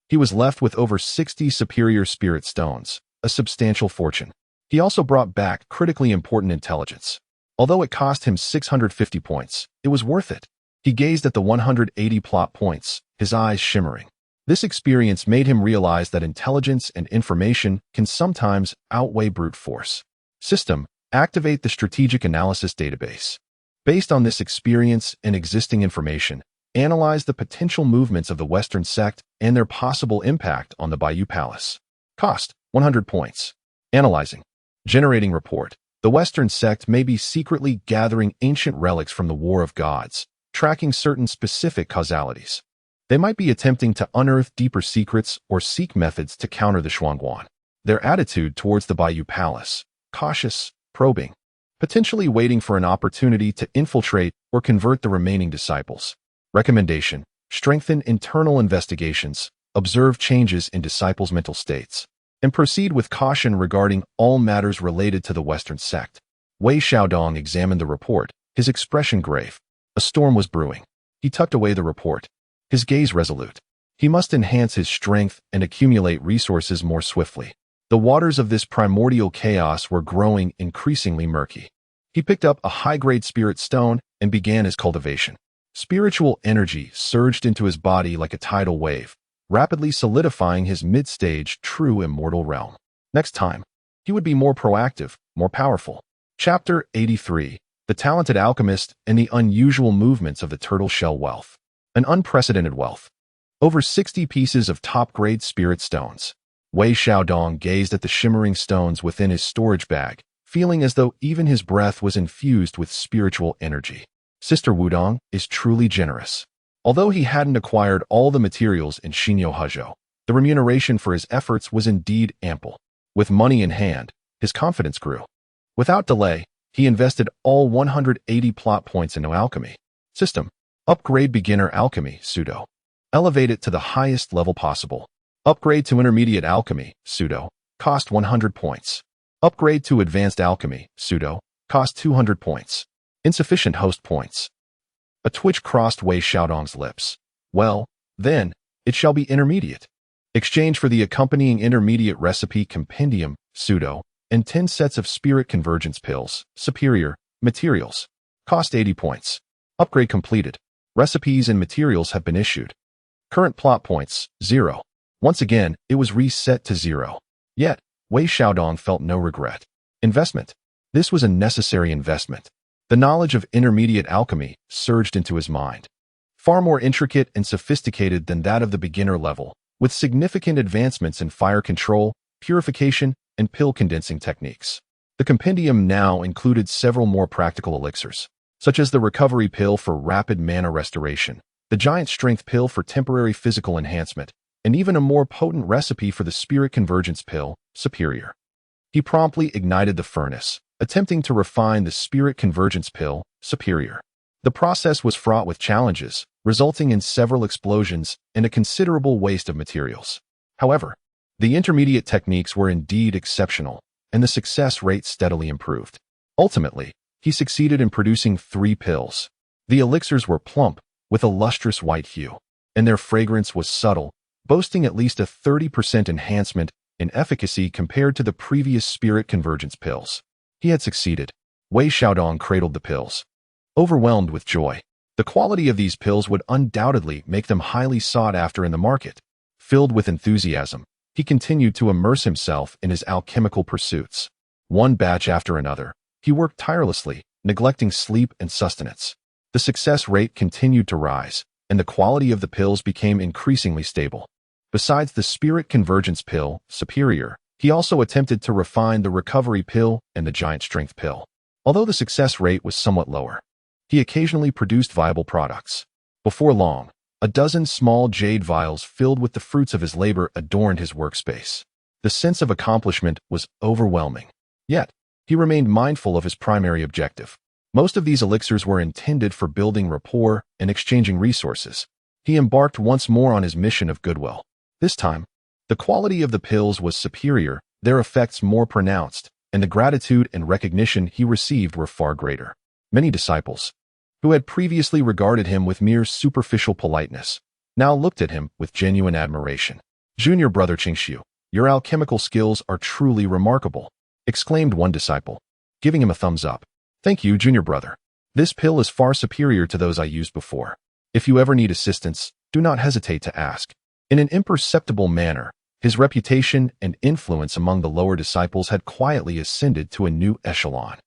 He was left with over 60 superior spirit stones, a substantial fortune. He also brought back critically important intelligence. Although it cost him 650 points, it was worth it. He gazed at the 180 plot points, his eyes shimmering. This experience made him realize that intelligence and information can sometimes outweigh brute force. System, activate the strategic analysis database. Based on this experience and existing information, analyze the potential movements of the Western sect and their possible impact on the Bayou Palace. Cost, 100 points. Analyzing. Generating report. The Western sect may be secretly gathering ancient relics from the War of Gods, tracking certain specific causalities. They might be attempting to unearth deeper secrets or seek methods to counter the Shuangguan. Their attitude towards the Bayou Palace, cautious, probing, potentially waiting for an opportunity to infiltrate or convert the remaining disciples. Recommendation: strengthen internal investigations, observe changes in disciples' mental states, and proceed with caution regarding all matters related to the Western sect. Wei Xiaodong examined the report, his expression grave. A storm was brewing. He tucked away the report, his gaze resolute. He must enhance his strength and accumulate resources more swiftly. The waters of this primordial chaos were growing increasingly murky. He picked up a high-grade spirit stone and began his cultivation. Spiritual energy surged into his body like a tidal wave, rapidly solidifying his mid-stage true immortal realm. Next time, he would be more proactive, more powerful. Chapter 83: The Talented Alchemist and the Unusual Movements of the Turtle Shell Wealth. An unprecedented wealth. Over 60 pieces of top-grade spirit stones. Wei Xiaodong gazed at the shimmering stones within his storage bag, feeling as though even his breath was infused with spiritual energy. Sister Wudong is truly generous. Although he hadn't acquired all the materials in Xinyo Hezhou, the remuneration for his efforts was indeed ample. With money in hand, his confidence grew. Without delay, he invested all 180 plot points into alchemy. System: upgrade beginner alchemy, pseudo. Elevate it to the highest level possible. Upgrade to intermediate alchemy, pseudo. Cost 100 points. Upgrade to advanced alchemy, pseudo. Cost 200 points. Insufficient host points. A twitch crossed Wei Xiaodong's lips. Well, then, it shall be intermediate. Exchange for the accompanying intermediate recipe compendium, pseudo. and 10 sets of spirit convergence pills, superior, materials. Cost 80 points. Upgrade completed. Recipes and materials have been issued. Current plot points, 0. Once again, it was reset to 0. Yet, Wei Xiaodong felt no regret. Investment. This was a necessary investment. The knowledge of intermediate alchemy surged into his mind. Far more intricate and sophisticated than that of the beginner level, with significant advancements in fire control, purification, and pill condensing techniques. The compendium now included several more practical elixirs, such as the recovery pill for rapid mana restoration, the giant strength pill for temporary physical enhancement, and even a more potent recipe for the spirit convergence pill, superior. He promptly ignited the furnace, attempting to refine the spirit convergence pill, superior. The process was fraught with challenges, resulting in several explosions and a considerable waste of materials. However, the intermediate techniques were indeed exceptional, and the success rate steadily improved. Ultimately, he succeeded in producing 3 pills. The elixirs were plump, with a lustrous white hue, and their fragrance was subtle, boasting at least a 30% enhancement in efficacy compared to the previous spirit convergence pills. He had succeeded. Wei Xiaodong cradled the pills, overwhelmed with joy. The quality of these pills would undoubtedly make them highly sought after in the market. Filled with enthusiasm, he continued to immerse himself in his alchemical pursuits. One batch after another, he worked tirelessly, neglecting sleep and sustenance. The success rate continued to rise, and the quality of the pills became increasingly stable. Besides the spirit convergence pill, superior, he also attempted to refine the recovery pill and the giant strength pill. Although the success rate was somewhat lower, he occasionally produced viable products. Before long, a dozen small jade vials filled with the fruits of his labor adorned his workspace. The sense of accomplishment was overwhelming. Yet, he remained mindful of his primary objective. Most of these elixirs were intended for building rapport and exchanging resources. He embarked once more on his mission of goodwill. This time, the quality of the pills was superior, their effects more pronounced, and the gratitude and recognition he received were far greater. Many disciples, who had previously regarded him with mere superficial politeness, now looked at him with genuine admiration. "Junior brother Qingxiu, your alchemical skills are truly remarkable," exclaimed one disciple, giving him a thumbs up. "Thank you, junior brother. This pill is far superior to those I used before. If you ever need assistance, do not hesitate to ask." In an imperceptible manner, his reputation and influence among the lower disciples had quietly ascended to a new echelon.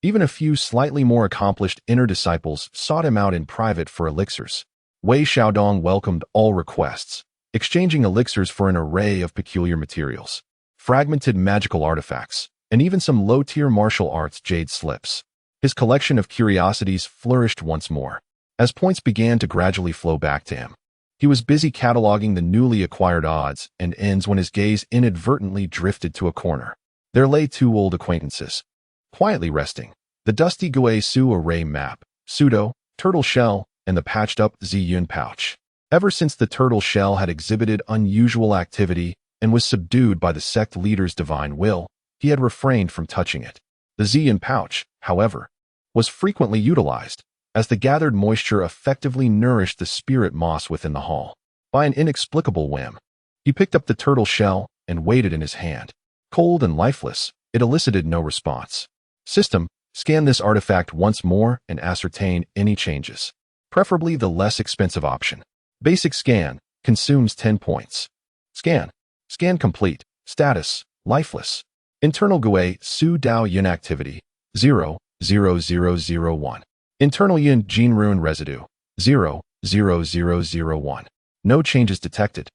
Even a few slightly more accomplished inner disciples sought him out in private for elixirs. Wei Xiaodong welcomed all requests, exchanging elixirs for an array of peculiar materials, fragmented magical artifacts, and even some low-tier martial arts jade slips. His collection of curiosities flourished once more, as points began to gradually flow back to him. He was busy cataloging the newly acquired odds and ends when his gaze inadvertently drifted to a corner. There lay 2 old acquaintances, quietly resting: the dusty Guisu array map, pseudo, turtle shell, and the patched-up Ziyun pouch. Ever since the turtle shell had exhibited unusual activity and was subdued by the sect leader's divine will, he had refrained from touching it. The Ziyun pouch, however, was frequently utilized, as the gathered moisture effectively nourished the spirit moss within the hall. By an inexplicable whim, he picked up the turtle shell and weighed it in his hand. Cold and lifeless, it elicited no response. System, scan this artifact once more and ascertain any changes. Preferably the less expensive option. Basic scan, consumes 10 points. Scan. Scan complete. Status, lifeless. Internal Gui Su Dao Yin activity, 0,0001. Internal Yin Gene Ruin residue, 0,0001. No changes detected.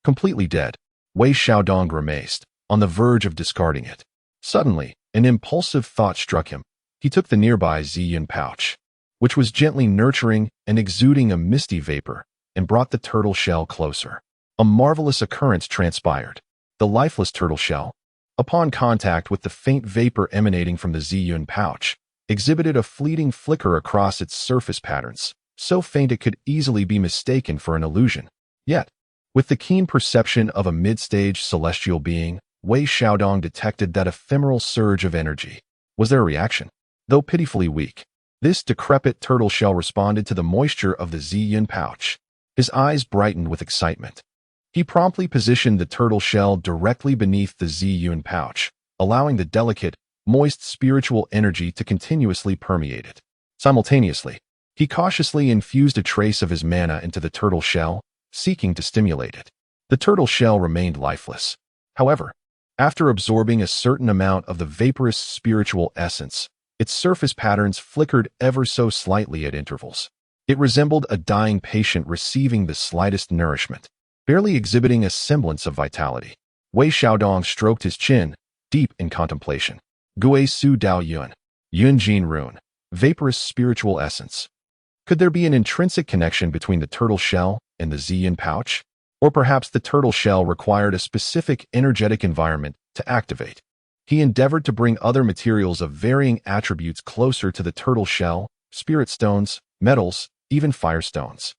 Completely dead. Wei Xiaodong grimaced, on the verge of discarding it. Suddenly, an impulsive thought struck him. He took the nearby Ziyun pouch, which was gently nurturing and exuding a misty vapor, and brought the turtle shell closer. A marvelous occurrence transpired. The lifeless turtle shell, upon contact with the faint vapor emanating from the Ziyun pouch, exhibited a fleeting flicker across its surface patterns, so faint it could easily be mistaken for an illusion. Yet, with the keen perception of a mid-stage celestial being, Wei Xiaodong detected that ephemeral surge of energy. Was there a reaction? Though pitifully weak, this decrepit turtle shell responded to the moisture of the Ziyun pouch. His eyes brightened with excitement. He promptly positioned the turtle shell directly beneath the Ziyun pouch, allowing the delicate, moist spiritual energy to continuously permeate it. Simultaneously, he cautiously infused a trace of his mana into the turtle shell, seeking to stimulate it. The turtle shell remained lifeless. However, after absorbing a certain amount of the vaporous spiritual essence, its surface patterns flickered ever so slightly at intervals. It resembled a dying patient receiving the slightest nourishment, barely exhibiting a semblance of vitality. Wei Xiaodong stroked his chin, deep in contemplation. Gui Su Dao Yun, Yun Jin Rune, vaporous spiritual essence. Could there be an intrinsic connection between the turtle shell and the Ziyin pouch? Or perhaps the turtle shell required a specific energetic environment to activate. He endeavored to bring other materials of varying attributes closer to the turtle shell, spirit stones, metals, even firestones.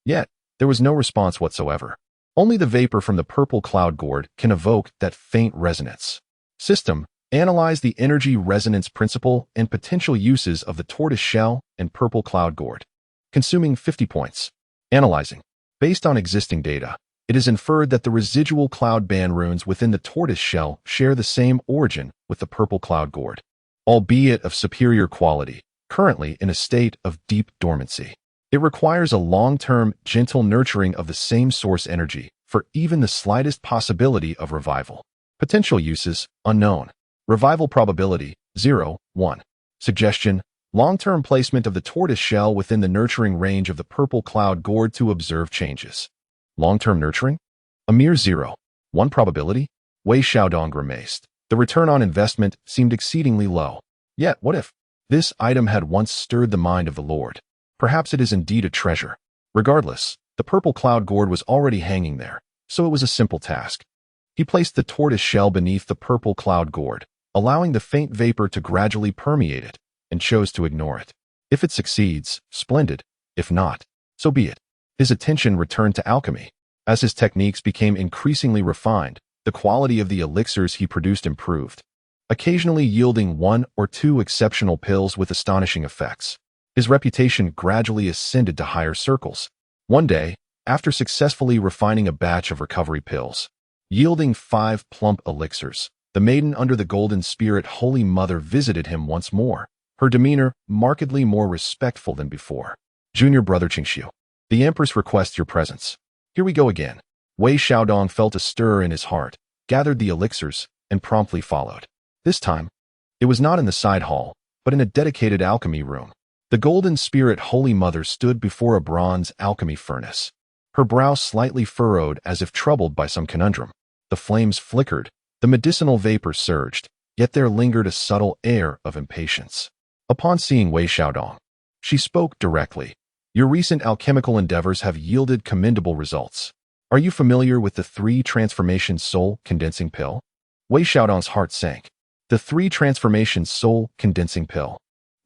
Yet, there was no response whatsoever. Only the vapor from the purple cloud gourd can evoke that faint resonance. System: analyze the energy resonance principle and potential uses of the tortoise shell and purple cloud gourd. Consuming 50 points. Analyzing. Based on existing data, it is inferred that the residual cloud band runes within the tortoise shell share the same origin with the purple cloud gourd, albeit of superior quality, currently in a state of deep dormancy. It requires a long-term, gentle nurturing of the same source energy for even the slightest possibility of revival. Potential uses: unknown. Revival probability: 0, 1. Suggestion: long-term placement of the tortoise shell within the nurturing range of the purple cloud gourd to observe changes. Long-term nurturing? A mere 0, 1 probability? Wei Xiaodong grimaced. The return on investment seemed exceedingly low. Yet, what if this item had once stirred the mind of the Lord? Perhaps it is indeed a treasure. Regardless, the purple cloud gourd was already hanging there, so it was a simple task. He placed the tortoise shell beneath the purple cloud gourd, allowing the faint vapor to gradually permeate it, and chose to ignore it. If it succeeds, splendid. If not, so be it. His attention returned to alchemy. As his techniques became increasingly refined, the quality of the elixirs he produced improved, occasionally yielding 1 or 2 exceptional pills with astonishing effects. His reputation gradually ascended to higher circles. One day, after successfully refining a batch of recovery pills, yielding 5 plump elixirs, the maiden under the golden spirit Holy Mother visited him once more, her demeanor markedly more respectful than before. Junior brother Qingxiu, the Empress requests your presence. Here we go again. Wei Xiaodong felt a stir in his heart, gathered the elixirs, and promptly followed. This time, it was not in the side hall, but in a dedicated alchemy room. The golden spirit Holy Mother stood before a bronze alchemy furnace, her brow slightly furrowed as if troubled by some conundrum. The flames flickered, the medicinal vapor surged, yet there lingered a subtle air of impatience. Upon seeing Wei Xiaodong, she spoke directly. Your recent alchemical endeavors have yielded commendable results. Are you familiar with the 3 transformation soul condensing pill? Wei Xiaodong's heart sank. The 3 transformation soul condensing pill.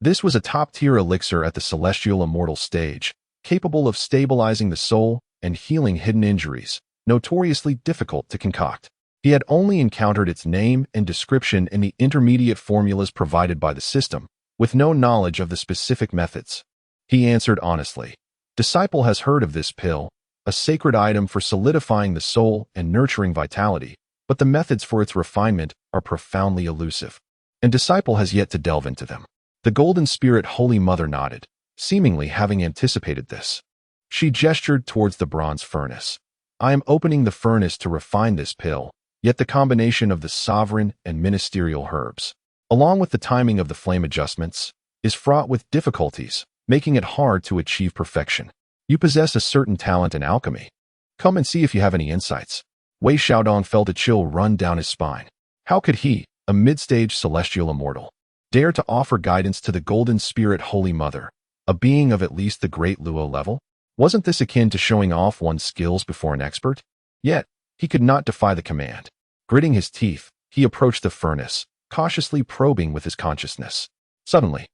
This was a top-tier elixir at the celestial immortal stage, capable of stabilizing the soul and healing hidden injuries, notoriously difficult to concoct. He had only encountered its name and description in the intermediate formulas provided by the system, with no knowledge of the specific methods. He answered honestly. Disciple has heard of this pill, a sacred item for solidifying the soul and nurturing vitality, but the methods for its refinement are profoundly elusive, and Disciple has yet to delve into them. The golden spirit Holy Mother nodded, seemingly having anticipated this. She gestured towards the bronze furnace. I am opening the furnace to refine this pill, yet the combination of the sovereign and ministerial herbs, along with the timing of the flame adjustments, is fraught with difficulties, making it hard to achieve perfection. You possess a certain talent in alchemy. Come and see if you have any insights. Wei Xiaodong felt a chill run down his spine. How could he, a mid-stage celestial immortal, dare to offer guidance to the golden spirit Holy Mother, a being of at least the great Luo level? Wasn't this akin to showing off one's skills before an expert? Yet, he could not defy the command. Gritting his teeth, he approached the furnace, cautiously probing with his consciousness. Suddenly,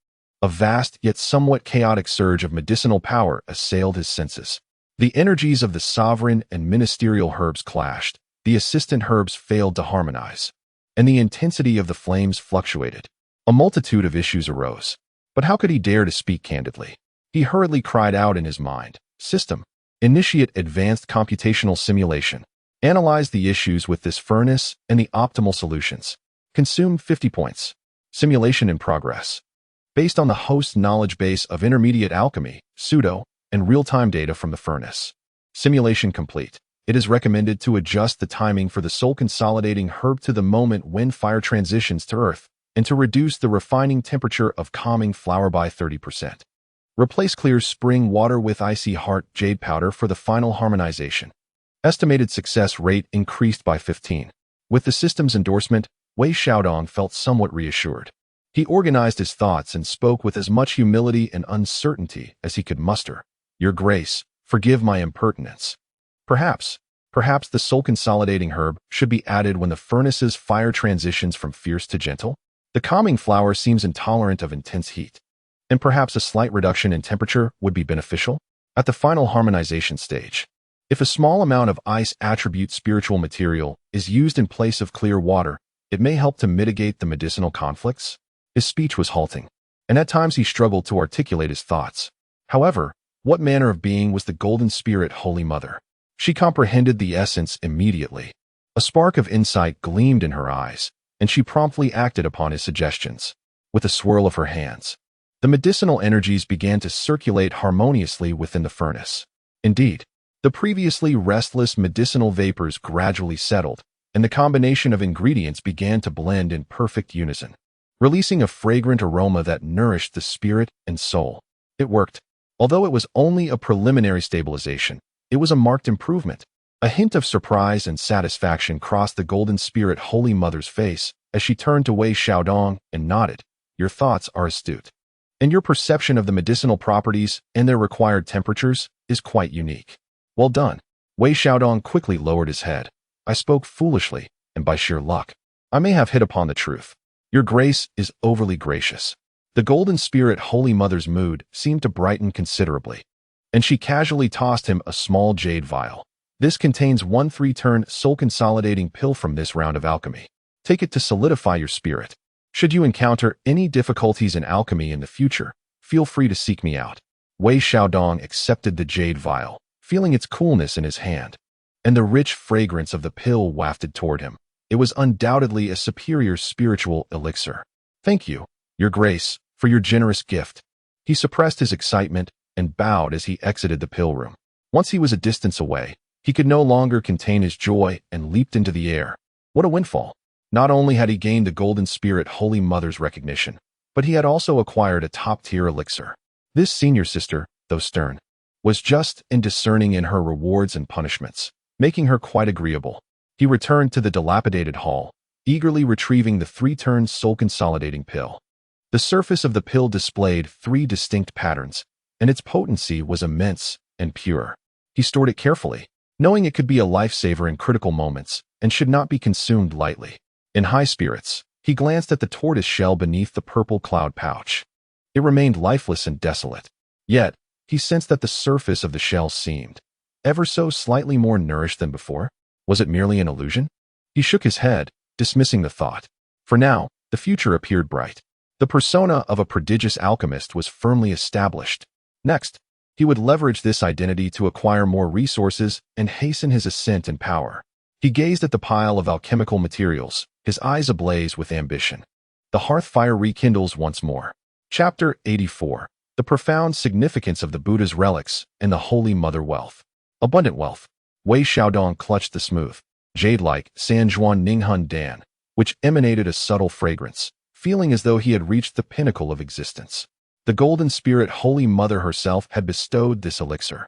a vast yet somewhat chaotic surge of medicinal power assailed his senses. The energies of the sovereign and ministerial herbs clashed, the assistant herbs failed to harmonize, and the intensity of the flames fluctuated. A multitude of issues arose. But how could he dare to speak candidly? He hurriedly cried out in his mind, System, initiate advanced computational simulation. Analyze the issues with this furnace and the optimal solutions. Consumed 50 points. Simulation in progress. Based on the host's knowledge base of intermediate alchemy, pseudo, and real-time data from the furnace. Simulation complete. It is recommended to adjust the timing for the soul-consolidating herb to the moment when fire transitions to earth, and to reduce the refining temperature of calming flower by 30%. Replace clear spring water with icy heart jade powder for the final harmonization. Estimated success rate increased by 15. With the system's endorsement, Wei Xiaodong felt somewhat reassured. He organized his thoughts and spoke with as much humility and uncertainty as he could muster. Your Grace, forgive my impertinence. Perhaps the soul-consolidating herb should be added when the furnace's fire transitions from fierce to gentle. The calming flower seems intolerant of intense heat, and perhaps a slight reduction in temperature would be beneficial at the final harmonization stage. If a small amount of ice attribute spiritual material is used in place of clear water, it may help to mitigate the medicinal conflicts. His speech was halting, and at times he struggled to articulate his thoughts. However, what manner of being was the Golden Spirit Holy Mother? She comprehended the essence immediately. A spark of insight gleamed in her eyes, and she promptly acted upon his suggestions. With a swirl of her hands, the medicinal energies began to circulate harmoniously within the furnace. Indeed, the previously restless medicinal vapors gradually settled, and the combination of ingredients began to blend in perfect unison, releasing a fragrant aroma that nourished the spirit and soul. It worked. Although it was only a preliminary stabilization, it was a marked improvement. A hint of surprise and satisfaction crossed the Golden Spirit Holy Mother's face as she turned to Wei Xiaodong and nodded. Your thoughts are astute, and your perception of the medicinal properties and their required temperatures is quite unique. Well done. Wei Xiaodong quickly lowered his head. I spoke foolishly, and by sheer luck, I may have hit upon the truth. Your Grace is overly gracious. The Golden Spirit Holy Mother's mood seemed to brighten considerably, and she casually tossed him a small jade vial. This contains 1 3-turn soul-consolidating pill from this round of alchemy. Take it to solidify your spirit. Should you encounter any difficulties in alchemy in the future, feel free to seek me out. Wei Xiaodong accepted the jade vial, feeling its coolness in his hand, and the rich fragrance of the pill wafted toward him. It was undoubtedly a superior spiritual elixir. Thank you, Your Grace, for your generous gift. He suppressed his excitement and bowed as he exited the pill room. Once he was a distance away, he could no longer contain his joy and leaped into the air. What a windfall! Not only had he gained the Golden Spirit Holy Mother's recognition, but he had also acquired a top-tier elixir. This senior sister, though stern, was just and discerning in her rewards and punishments, making her quite agreeable. He returned to the dilapidated hall, eagerly retrieving the 3-turn soul-consolidating pill. The surface of the pill displayed 3 distinct patterns, and its potency was immense and pure. He stored it carefully, knowing it could be a lifesaver in critical moments and should not be consumed lightly. In high spirits, he glanced at the tortoise shell beneath the purple cloud pouch. It remained lifeless and desolate. Yet, he sensed that the surface of the shell seemed ever so slightly more nourished than before. Was it merely an illusion? He shook his head, dismissing the thought. For now, the future appeared bright. The persona of a prodigious alchemist was firmly established. Next, he would leverage this identity to acquire more resources and hasten his ascent in power. He gazed at the pile of alchemical materials, his eyes ablaze with ambition. The hearth fire rekindles once more. Chapter 84. The profound significance of the Buddha's relics and the Holy Mother wealth. Abundant wealth. Wei Xiaodong clutched the smooth, jade-like Sanjuan Ninghun Dan, which emanated a subtle fragrance, feeling as though he had reached the pinnacle of existence. The Golden Spirit Holy Mother herself had bestowed this elixir.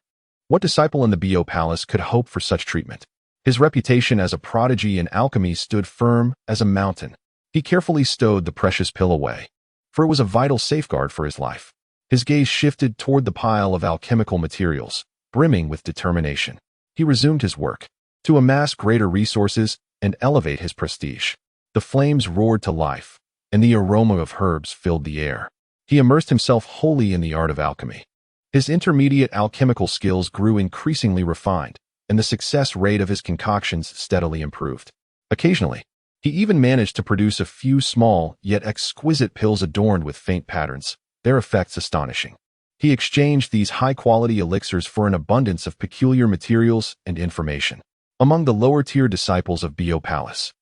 What disciple in the Bio Palace could hope for such treatment? His reputation as a prodigy in alchemy stood firm as a mountain. He carefully stowed the precious pill away, for it was a vital safeguard for his life. His gaze shifted toward the pile of alchemical materials, brimming with determination. He resumed his work, to amass greater resources and elevate his prestige. The flames roared to life, and the aroma of herbs filled the air. He immersed himself wholly in the art of alchemy. His intermediate alchemical skills grew increasingly refined, and the success rate of his concoctions steadily improved. Occasionally, he even managed to produce a few small yet exquisite pills adorned with faint patterns, their effects astonishing. He exchanged these high-quality elixirs for an abundance of peculiar materials and information. Among the lower-tier disciples of Bio Palace,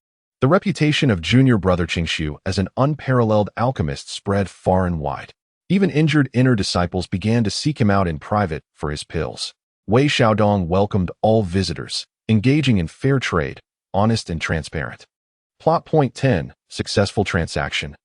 The reputation of junior brother Qingshu as an unparalleled alchemist spread far and wide. Even injured inner disciples began to seek him out in private for his pills. Wei Xiaodong welcomed all visitors, engaging in fair trade, honest and transparent. Plot point 10, successful transaction.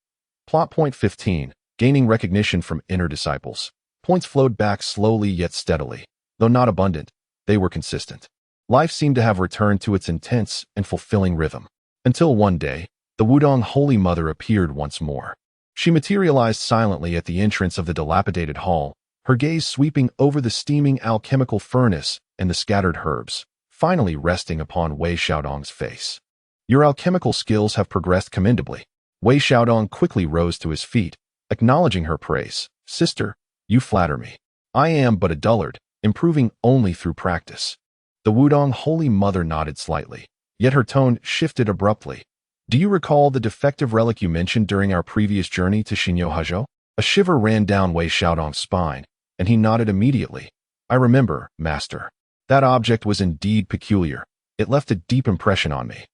Plot point 15, gaining recognition from inner disciples. Points flowed back slowly yet steadily. Though not abundant, they were consistent. Life seemed to have returned to its intense and fulfilling rhythm. Until one day, the Wudong Holy Mother appeared once more. She materialized silently at the entrance of the dilapidated hall, her gaze sweeping over the steaming alchemical furnace and the scattered herbs, finally resting upon Wei Xiaodong's face. Your alchemical skills have progressed commendably. Wei Xiaodong quickly rose to his feet, acknowledging her praise. Sister, you flatter me. I am but a dullard, improving only through practice. The Wudong Holy Mother nodded slightly, yet her tone shifted abruptly. Do you recall the defective relic you mentioned during our previous journey to Xinyo? A shiver ran down Wei Xiaodong's spine, and he nodded immediately. I remember, Master. That object was indeed peculiar. It left a deep impression on me.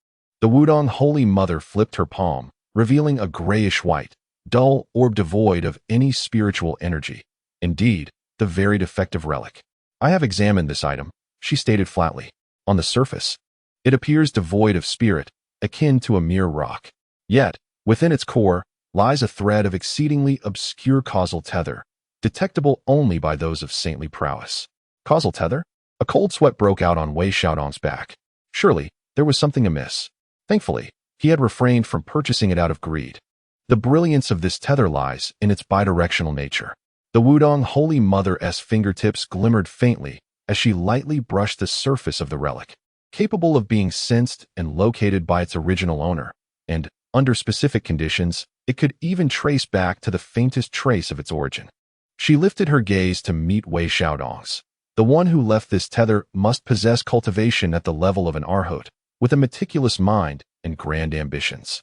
The Wudong Holy Mother flipped her palm, revealing a grayish-white, dull orb devoid of any spiritual energy. Indeed, the very defective relic. I have examined this item, she stated flatly. On the surface, it appears devoid of spirit, akin to a mere rock. Yet, within its core, lies a thread of exceedingly obscure causal tether, detectable only by those of saintly prowess. Causal tether? A cold sweat broke out on Wei Xiaodong's back. Surely, there was something amiss. Thankfully, he had refrained from purchasing it out of greed. The brilliance of this tether lies in its bidirectional nature. The Wudong Holy Mother's fingertips glimmered faintly as she lightly brushed the surface of the relic, capable of being sensed and located by its original owner, and, under specific conditions, it could even trace back to the faintest trace of its origin. She lifted her gaze to meet Wei Xiaodong's. The one who left this tether must possess cultivation at the level of an arhat, with a meticulous mind and grand ambitions.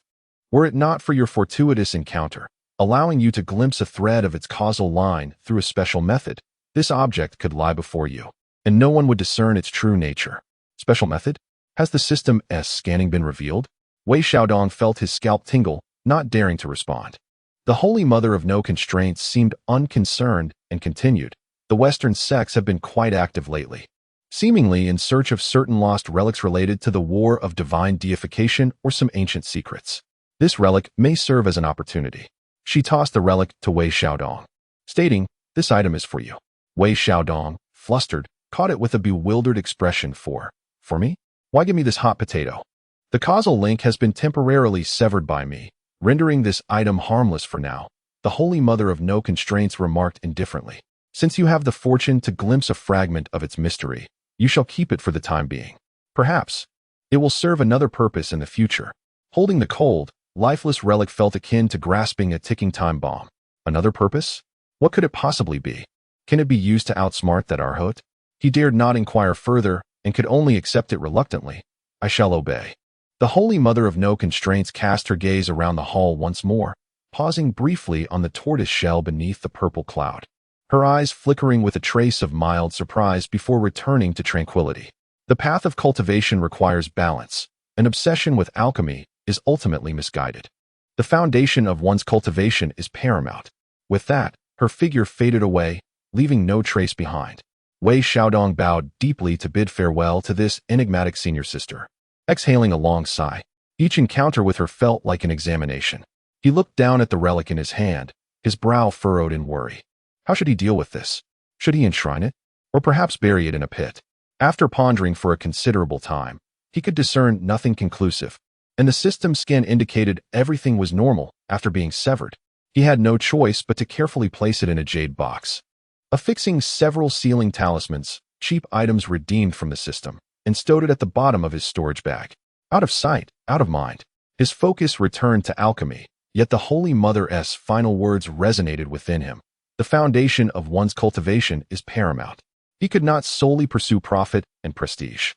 Were it not for your fortuitous encounter, allowing you to glimpse a thread of its causal line through a special method, this object could lie before you, and no one would discern its true nature. Special method? Has the system's scanning been revealed? Wei Xiaodong felt his scalp tingle, not daring to respond. The Holy Mother of No Constraints seemed unconcerned and continued. The Western sects have been quite active lately, seemingly in search of certain lost relics related to the war of divine deification or some ancient secrets. This relic may serve as an opportunity. She tossed the relic to Wei Xiaodong, stating, this item is for you. Wei Xiaodong, flustered, caught it with a bewildered expression. For me? Why give me this hot potato? The causal link has been temporarily severed by me, rendering this item harmless for now, the Holy Mother of No Constraints remarked indifferently. Since you have the fortune to glimpse a fragment of its mystery, you shall keep it for the time being. Perhaps it will serve another purpose in the future. Holding the cold, lifeless relic felt akin to grasping a ticking time bomb. Another purpose? What could it possibly be? Can it be used to outsmart that arhat? He dared not inquire further and could only accept it reluctantly. I shall obey. The Holy Mother of No Constraints cast her gaze around the hall once more, pausing briefly on the tortoise shell beneath the purple cloud, her eyes flickering with a trace of mild surprise before returning to tranquility. The path of cultivation requires balance. An obsession with alchemy is ultimately misguided. The foundation of one's cultivation is paramount. With that, her figure faded away, leaving no trace behind. Wei Xiaodong bowed deeply to bid farewell to this enigmatic senior sister. Exhaling a long sigh, each encounter with her felt like an examination. He looked down at the relic in his hand, his brow furrowed in worry. How should he deal with this? Should he enshrine it? Or perhaps bury it in a pit? After pondering for a considerable time, he could discern nothing conclusive, and the system scan indicated everything was normal after being severed. He had no choice but to carefully place it in a jade box. Affixing several sealing talismans, cheap items redeemed from the system, and stowed it at the bottom of his storage bag. Out of sight, out of mind. His focus returned to alchemy, yet the Holy Mother's final words resonated within him. The foundation of one's cultivation is paramount. He could not solely pursue profit and prestige.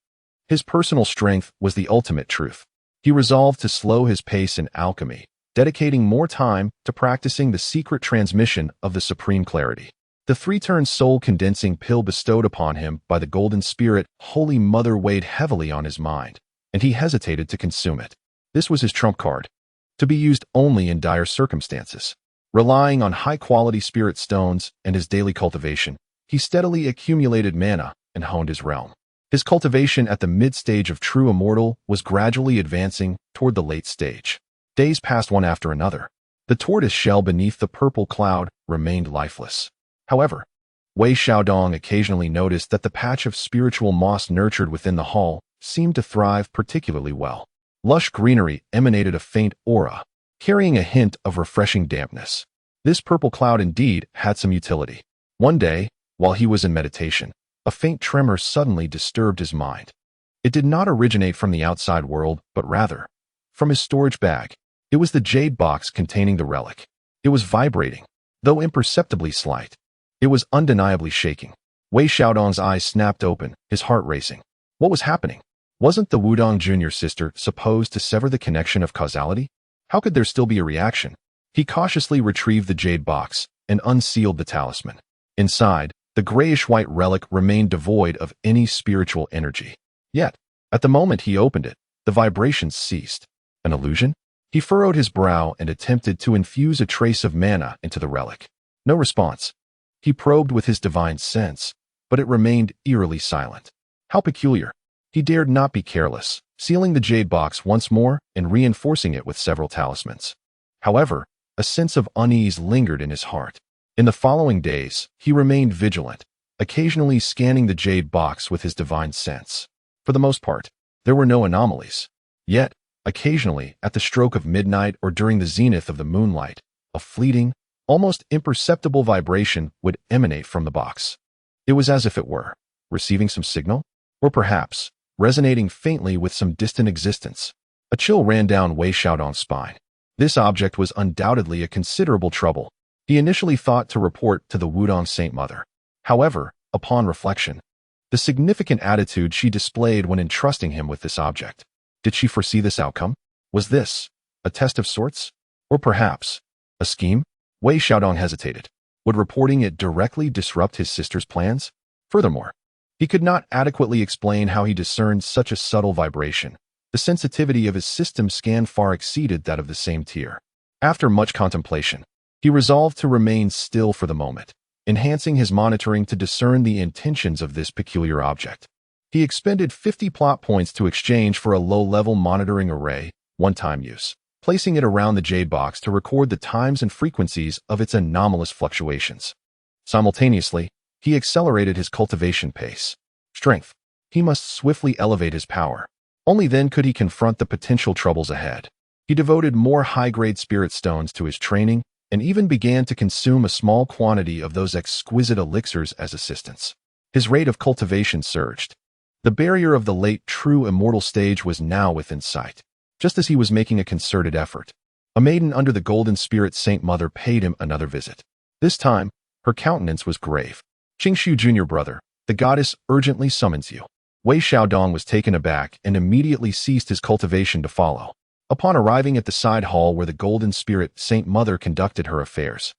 His personal strength was the ultimate truth. He resolved to slow his pace in alchemy, dedicating more time to practicing the secret transmission of the supreme clarity. The 3-turn soul-condensing pill bestowed upon him by the Golden Spirit Holy Mother weighed heavily on his mind, and he hesitated to consume it. This was his trump card, to be used only in dire circumstances. Relying on high-quality spirit stones and his daily cultivation, he steadily accumulated mana and honed his realm. His cultivation at the mid-stage of true immortal was gradually advancing toward the late stage. Days passed one after another. The tortoise shell beneath the purple cloud remained lifeless. However, Wei Xiaodong occasionally noticed that the patch of spiritual moss nurtured within the hall seemed to thrive particularly well. Lush greenery emanated a faint aura, carrying a hint of refreshing dampness. This purple cloud indeed had some utility. One day, while he was in meditation, a faint tremor suddenly disturbed his mind. It did not originate from the outside world, but rather from his storage bag. It was the jade box containing the relic. It was vibrating, though imperceptibly slight. It was undeniably shaking. Wei Xiaodong's eyes snapped open, his heart racing. What was happening? Wasn't the Wudong junior sister supposed to sever the connection of causality? How could there still be a reaction? He cautiously retrieved the jade box and unsealed the talisman. Inside, the grayish-white relic remained devoid of any spiritual energy. Yet, at the moment he opened it, the vibrations ceased. An illusion? He furrowed his brow and attempted to infuse a trace of mana into the relic. No response. He probed with his divine sense, but it remained eerily silent. How peculiar. He dared not be careless, sealing the jade box once more and reinforcing it with several talismans. However, a sense of unease lingered in his heart. In the following days, he remained vigilant, occasionally scanning the jade box with his divine sense. For the most part, there were no anomalies. Yet, occasionally, at the stroke of midnight or during the zenith of the moonlight, a fleeting, almost imperceptible vibration would emanate from the box. It was as if it were receiving some signal, or perhaps resonating faintly with some distant existence. A chill ran down Wei Xiaodong's spine. This object was undoubtedly a considerable trouble. He initially thought to report to the Wudong Saint Mother. However, upon reflection, the significant attitude she displayed when entrusting him with this object. Did she foresee this outcome? Was this a test of sorts? Or perhaps a scheme? Wei Xiaodong hesitated. Would reporting it directly disrupt his sister's plans? Furthermore, he could not adequately explain how he discerned such a subtle vibration. The sensitivity of his system scan far exceeded that of the same tier. After much contemplation, he resolved to remain still for the moment, enhancing his monitoring to discern the intentions of this peculiar object. He expended 50 plot points to exchange for a low-level monitoring array, one-time use, placing it around the jade box to record the times and frequencies of its anomalous fluctuations. Simultaneously, he accelerated his cultivation pace. Strength. He must swiftly elevate his power. Only then could he confront the potential troubles ahead. He devoted more high-grade spirit stones to his training and even began to consume a small quantity of those exquisite elixirs as assistance. His rate of cultivation surged. The barrier of the late true immortal stage was now within sight. Just as he was making a concerted effort, a maiden under the golden spirit Saint Mother paid him another visit. This time, her countenance was grave. Qingshu junior brother, the goddess urgently summons you. Wei Xiaodong was taken aback and immediately ceased his cultivation to follow. Upon arriving at the side hall where the golden spirit Saint Mother conducted her affairs,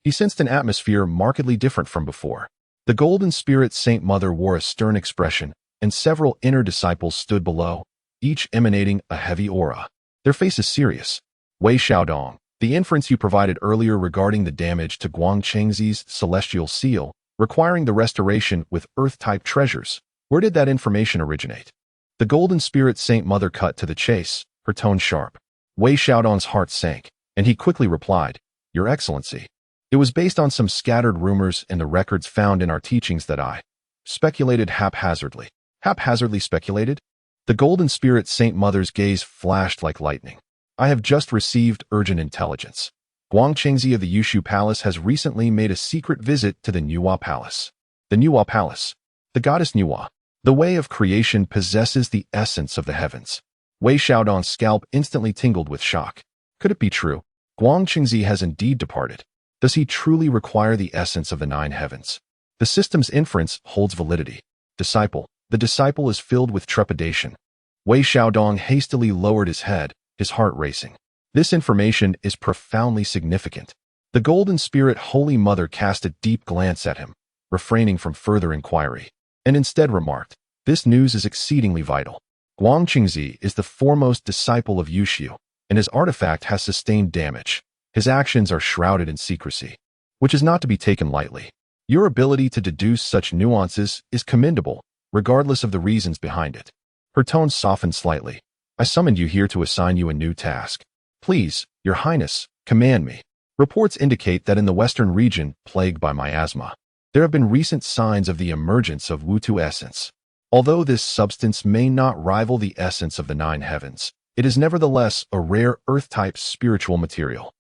he sensed an atmosphere markedly different from before. The golden spirit Saint Mother wore a stern expression, and several inner disciples stood below, each emanating a heavy aura. Their faces serious. Wei Xiaodong, the inference you provided earlier regarding the damage to Guang Chengzi's celestial seal, requiring the restoration with earth-type treasures, where did that information originate? The golden spirit Saint Mother cut to the chase, her tone sharp. Wei Xiaodong's heart sank, and he quickly replied, Your Excellency. It was based on some scattered rumors and the records found in our teachings that I speculated haphazardly. Haphazardly speculated? The golden spirit Saint Mother's gaze flashed like lightning. I have just received urgent intelligence. Guang Chengzi of the Yushu Palace has recently made a secret visit to the Nuwa Palace. The Nuwa Palace. The goddess Nuwa. The way of creation possesses the essence of the heavens. Wei Xiaodong's scalp instantly tingled with shock. Could it be true? Guang Chengzi has indeed departed. Does he truly require the essence of the 9 heavens? The system's inference holds validity. Disciple. The disciple is filled with trepidation. Wei Xiaodong hastily lowered his head, his heart racing. This information is profoundly significant. The golden spirit Holy Mother cast a deep glance at him, refraining from further inquiry, and instead remarked, This news is exceedingly vital. Guang Qingzi is the foremost disciple of Yushu, and his artifact has sustained damage. His actions are shrouded in secrecy, which is not to be taken lightly. Your ability to deduce such nuances is commendable, regardless of the reasons behind it. Her tone softened slightly. I summoned you here to assign you a new task. Please, Your Highness, command me. Reports indicate that in the western region, plagued by miasma, there have been recent signs of the emergence of Wutu essence. Although this substance may not rival the essence of the nine heavens, it is nevertheless a rare earth-type spiritual material,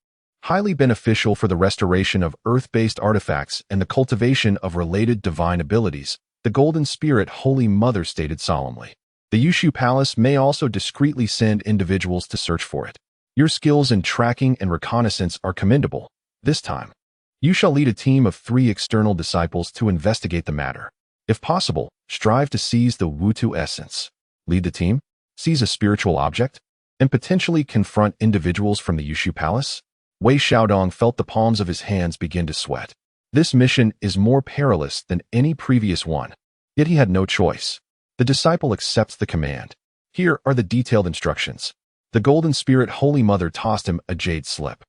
highly beneficial for the restoration of earth-based artifacts and the cultivation of related divine abilities, the Golden Spirit Holy Mother stated solemnly. The Yushu Palace may also discreetly send individuals to search for it. Your skills in tracking and reconnaissance are commendable. This time, you shall lead a team of 3 external disciples to investigate the matter. If possible, strive to seize the Wutu essence. Lead the team, seize a spiritual object, and potentially confront individuals from the Yushu Palace. Wei Xiaodong felt the palms of his hands begin to sweat. This mission is more perilous than any previous one, yet he had no choice. The disciple accepts the command. Here are the detailed instructions. The Golden Spirit Holy Mother tossed him a jade slip.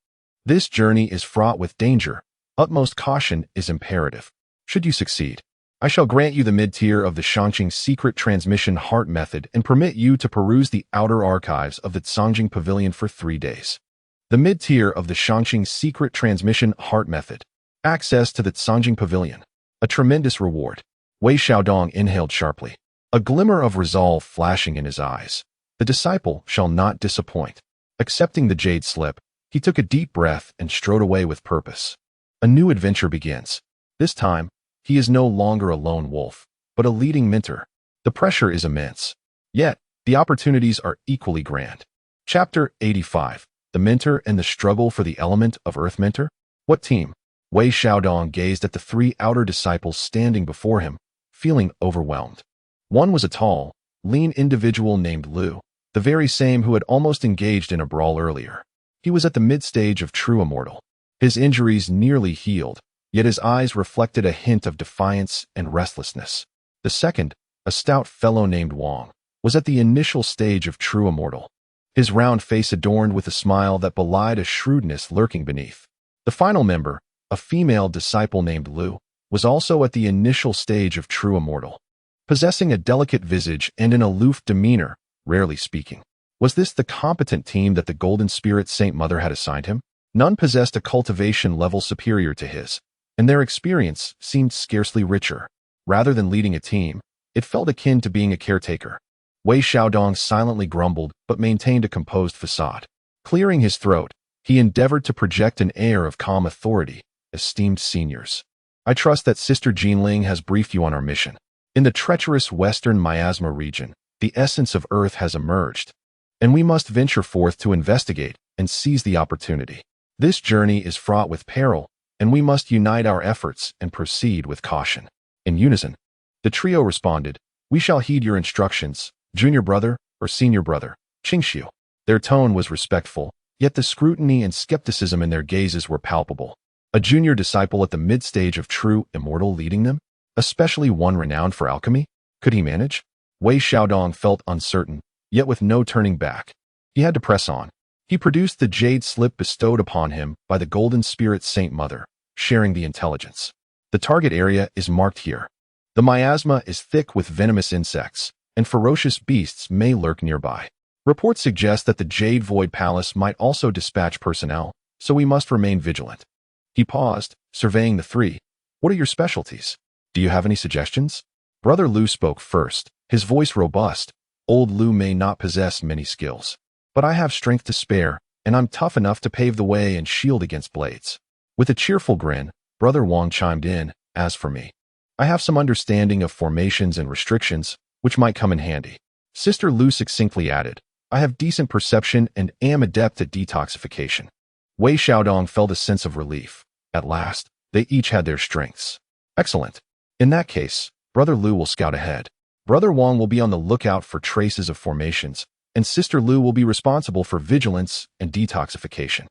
This journey is fraught with danger. Utmost caution is imperative. Should you succeed, I shall grant you the mid-tier of the Shangqing Secret Transmission Heart Method and permit you to peruse the outer archives of the Cangjing Pavilion for 3 days. The mid-tier of the Shangqing Secret Transmission Heart Method. Access to the Cangjing Pavilion. A tremendous reward. Wei Xiaodong inhaled sharply, a glimmer of resolve flashing in his eyes. The disciple shall not disappoint. Accepting the jade slip, he took a deep breath and strode away with purpose. A new adventure begins. This time, he is no longer a lone wolf, but a leading mentor. The pressure is immense. Yet, the opportunities are equally grand. Chapter 85. The Mentor and the Struggle for the Element of Earth Mentor? What team? Wei Xiaodong gazed at the 3 outer disciples standing before him, feeling overwhelmed. One was a tall, lean individual named Lu, the very same who had almost engaged in a brawl earlier. He was at the mid-stage of true immortal. His injuries nearly healed, yet his eyes reflected a hint of defiance and restlessness. The second, a stout fellow named Wang, was at the initial stage of true immortal, his round face adorned with a smile that belied a shrewdness lurking beneath. The final member, a female disciple named Lu, was also at the initial stage of true immortal, possessing a delicate visage and an aloof demeanor, rarely speaking. Was this the competent team that the Golden Spirit Saint Mother had assigned him? None possessed a cultivation level superior to his, and their experience seemed scarcely richer. Rather than leading a team, it felt akin to being a caretaker. Wei Xiaodong silently grumbled but maintained a composed facade. Clearing his throat, he endeavored to project an air of calm authority. Esteemed seniors, I trust that Sister Jinling has briefed you on our mission. In the treacherous western miasma region, the essence of Earth has emerged, and we must venture forth to investigate and seize the opportunity. This journey is fraught with peril, and we must unite our efforts and proceed with caution. In unison, the trio responded, We shall heed your instructions, junior brother or senior brother, Qingxiu. Their tone was respectful, yet the scrutiny and skepticism in their gazes were palpable. A junior disciple at the mid-stage of true immortal leading them? Especially one renowned for alchemy? Could he manage? Wei Xiaodong felt uncertain, yet with no turning back. He had to press on. He produced the jade slip bestowed upon him by the Golden Spirit Saint Mother, sharing the intelligence. The target area is marked here. The miasma is thick with venomous insects, and ferocious beasts may lurk nearby. Reports suggest that the Jade Void Palace might also dispatch personnel, so we must remain vigilant. He paused, surveying the 3. What are your specialties? Do you have any suggestions? Brother Lu spoke first, his voice robust. Old Lu may not possess many skills, but I have strength to spare, and I'm tough enough to pave the way and shield against blades. With a cheerful grin, Brother Wang chimed in, As for me, I have some understanding of formations and restrictions, which might come in handy. Sister Lu succinctly added, I have decent perception and am adept at detoxification. Wei Xiaodong felt a sense of relief. At last, they each had their strengths. Excellent. In that case, Brother Lu will scout ahead. Brother Wang will be on the lookout for traces of formations, and Sister Lu will be responsible for vigilance and detoxification.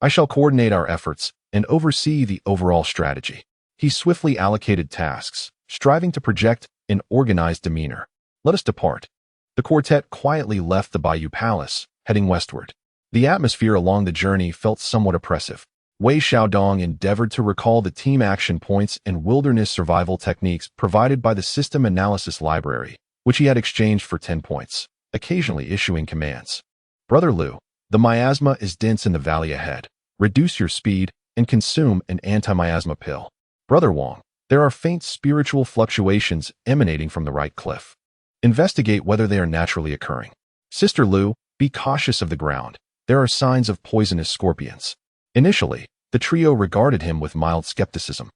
I shall coordinate our efforts and oversee the overall strategy. He swiftly allocated tasks, striving to project an organized demeanor. Let us depart. The quartet quietly left the Bayou Palace, heading westward. The atmosphere along the journey felt somewhat oppressive. Wei Xiaodong endeavored to recall the team action points and wilderness survival techniques provided by the System Analysis Library, which he had exchanged for 10 points, occasionally issuing commands. Brother Liu, the miasma is dense in the valley ahead. Reduce your speed and consume an anti-miasma pill. Brother Wang, there are faint spiritual fluctuations emanating from the right cliff. Investigate whether they are naturally occurring. Sister Liu, be cautious of the ground. There are signs of poisonous scorpions. Initially, the trio regarded him with mild skepticism,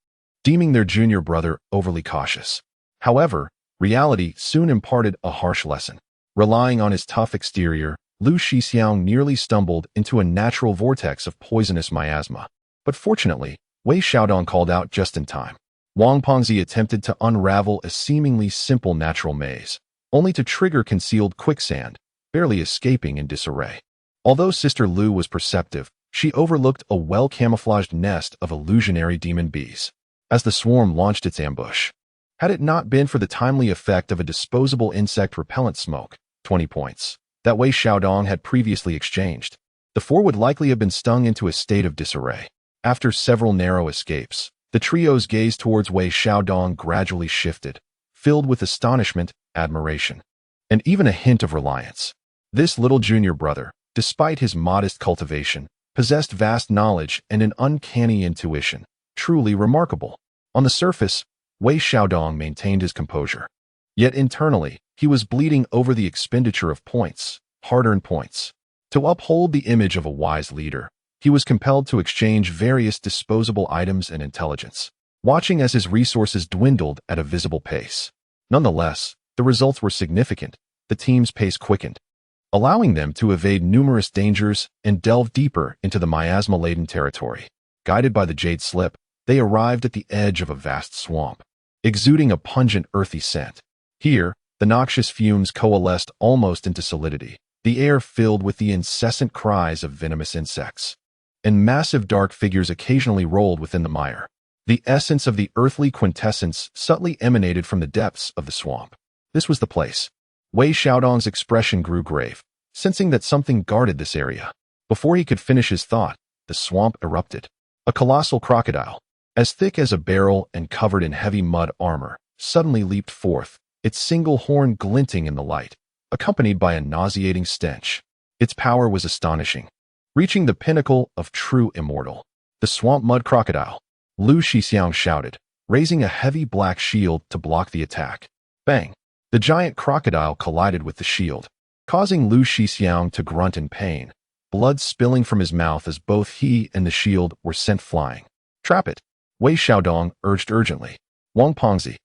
deeming their junior brother overly cautious. However, reality soon imparted a harsh lesson. Relying on his tough exterior, Lu Shixiang nearly stumbled into a natural vortex of poisonous miasma. But fortunately, Wei Xiaodong called out just in time. Wang Pengzi attempted to unravel a seemingly simple natural maze, only to trigger concealed quicksand, barely escaping in disarray. Although Sister Liu was perceptive, she overlooked a well-camouflaged nest of illusionary demon bees as the swarm launched its ambush. Had it not been for the timely effect of a disposable insect repellent smoke, 20 points, that Wei Xiaodong had previously exchanged, the four would likely have been stung into a state of disarray. After several narrow escapes, the trio's gaze towards Wei Xiaodong gradually shifted, filled with astonishment, admiration, and even a hint of reliance. This little junior brother, despite his modest cultivation, possessed vast knowledge and an uncanny intuition, truly remarkable. On the surface, Wei Xiaodong maintained his composure. Yet internally, he was bleeding over the expenditure of points, hard-earned points. To uphold the image of a wise leader, he was compelled to exchange various disposable items and intelligence, watching as his resources dwindled at a visible pace. Nonetheless, the results were significant. The team's pace quickened, allowing them to evade numerous dangers and delve deeper into the miasma-laden territory. Guided by the jade slip, they arrived at the edge of a vast swamp, exuding a pungent earthy scent. Here, the noxious fumes coalesced almost into solidity, the air filled with the incessant cries of venomous insects, and massive dark figures occasionally rolled within the mire. The essence of the earthly quintessence subtly emanated from the depths of the swamp. This was the place. Wei Xiaodong's expression grew grave, sensing that something guarded this area. Before he could finish his thought, the swamp erupted. A colossal crocodile, as thick as a barrel and covered in heavy mud armor, suddenly leaped forth, its single horn glinting in the light, accompanied by a nauseating stench. Its power was astonishing, reaching the pinnacle of true immortal. The swamp mud crocodile, Lu Shixiang shouted, raising a heavy black shield to block the attack. Bang! The giant crocodile collided with the shield, causing Lu Shixiang to grunt in pain, blood spilling from his mouth as both he and the shield were sent flying. Trap it, Wei Xiaodong urged urgently. Wang Pengzi,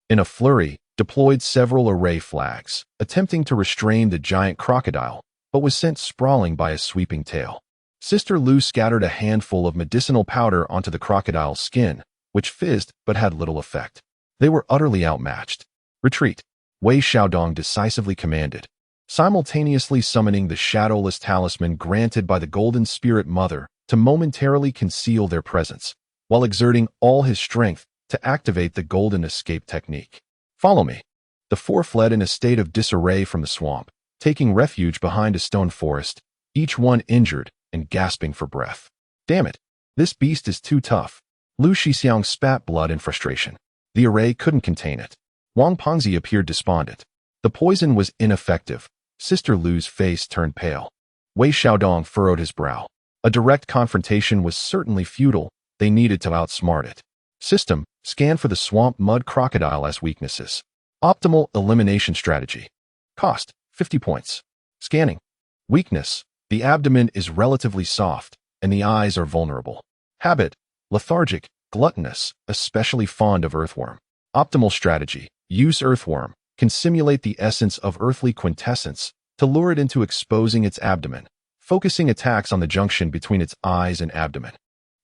in a flurry, deployed several array flags, attempting to restrain the giant crocodile, but was sent sprawling by a sweeping tail. Sister Liu scattered a handful of medicinal powder onto the crocodile's skin, which fizzed but had little effect. They were utterly outmatched. Retreat, Wei Xiaodong decisively commanded, simultaneously summoning the shadowless talisman granted by the Golden Spirit Mother to momentarily conceal their presence, while exerting all his strength to activate the Golden Escape technique. Follow me. The four fled in a state of disarray from the swamp, taking refuge behind a stone forest, each one injured and gasping for breath. Damn it, this beast is too tough. Lu Shixiang spat blood in frustration. The array couldn't contain it. Wang Pengzi appeared despondent. The poison was ineffective. Sister Lu's face turned pale. Wei Xiaodong furrowed his brow. A direct confrontation was certainly futile. They needed to outsmart it. System, scan for the swamp mud crocodile as weaknesses. Optimal elimination strategy. Cost, 50 points. Scanning. Weakness, the abdomen is relatively soft, and the eyes are vulnerable. Habit, lethargic, gluttonous, especially fond of earthworm. Optimal strategy, use earthworm, can simulate the essence of earthly quintessence to lure it into exposing its abdomen, focusing attacks on the junction between its eyes and abdomen.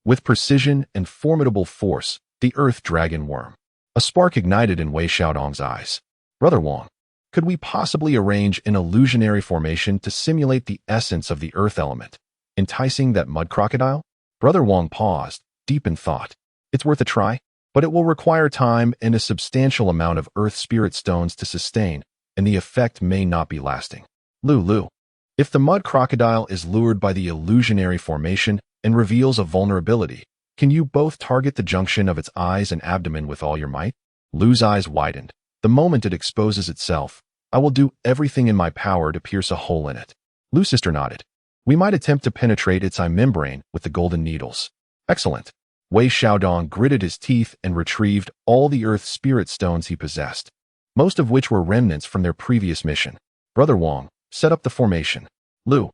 With precision and formidable force, the earth dragon worm. A spark ignited in Wei Xiaodong's eyes. Brother Wang, could we possibly arrange an illusionary formation to simulate the essence of the earth element, enticing that mud crocodile? Brother Wang paused, deep in thought. It's worth a try, but it will require time and a substantial amount of earth spirit stones to sustain, and the effect may not be lasting. Lu. If the mud crocodile is lured by the illusionary formation and reveals a vulnerability, can you both target the junction of its eyes and abdomen with all your might? Lu's eyes widened. The moment it exposes itself, I will do everything in my power to pierce a hole in it. Lu's sister nodded. We might attempt to penetrate its eye membrane with the golden needles. Excellent. Wei Xiaodong gritted his teeth and retrieved all the earth spirit stones he possessed, most of which were remnants from their previous mission. Brother Wang, set up the formation. Lu,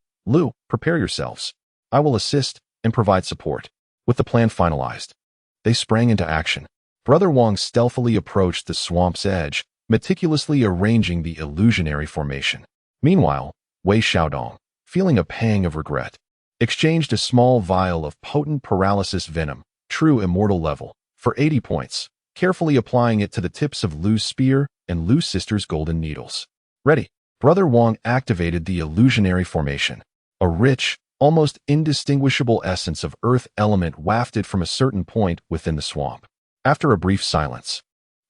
prepare yourselves. I will assist and provide support. With the plan finalized, they sprang into action. Brother Wang stealthily approached the swamp's edge, meticulously arranging the illusionary formation. Meanwhile, Wei Xiaodong, feeling a pang of regret, exchanged a small vial of potent paralysis venom, true immortal level, for 80 points, carefully applying it to the tips of Lu's spear and Lu's sister's golden needles. Ready. Brother Wang activated the illusionary formation. A rich, almost indistinguishable essence of earth element wafted from a certain point within the swamp. After a brief silence,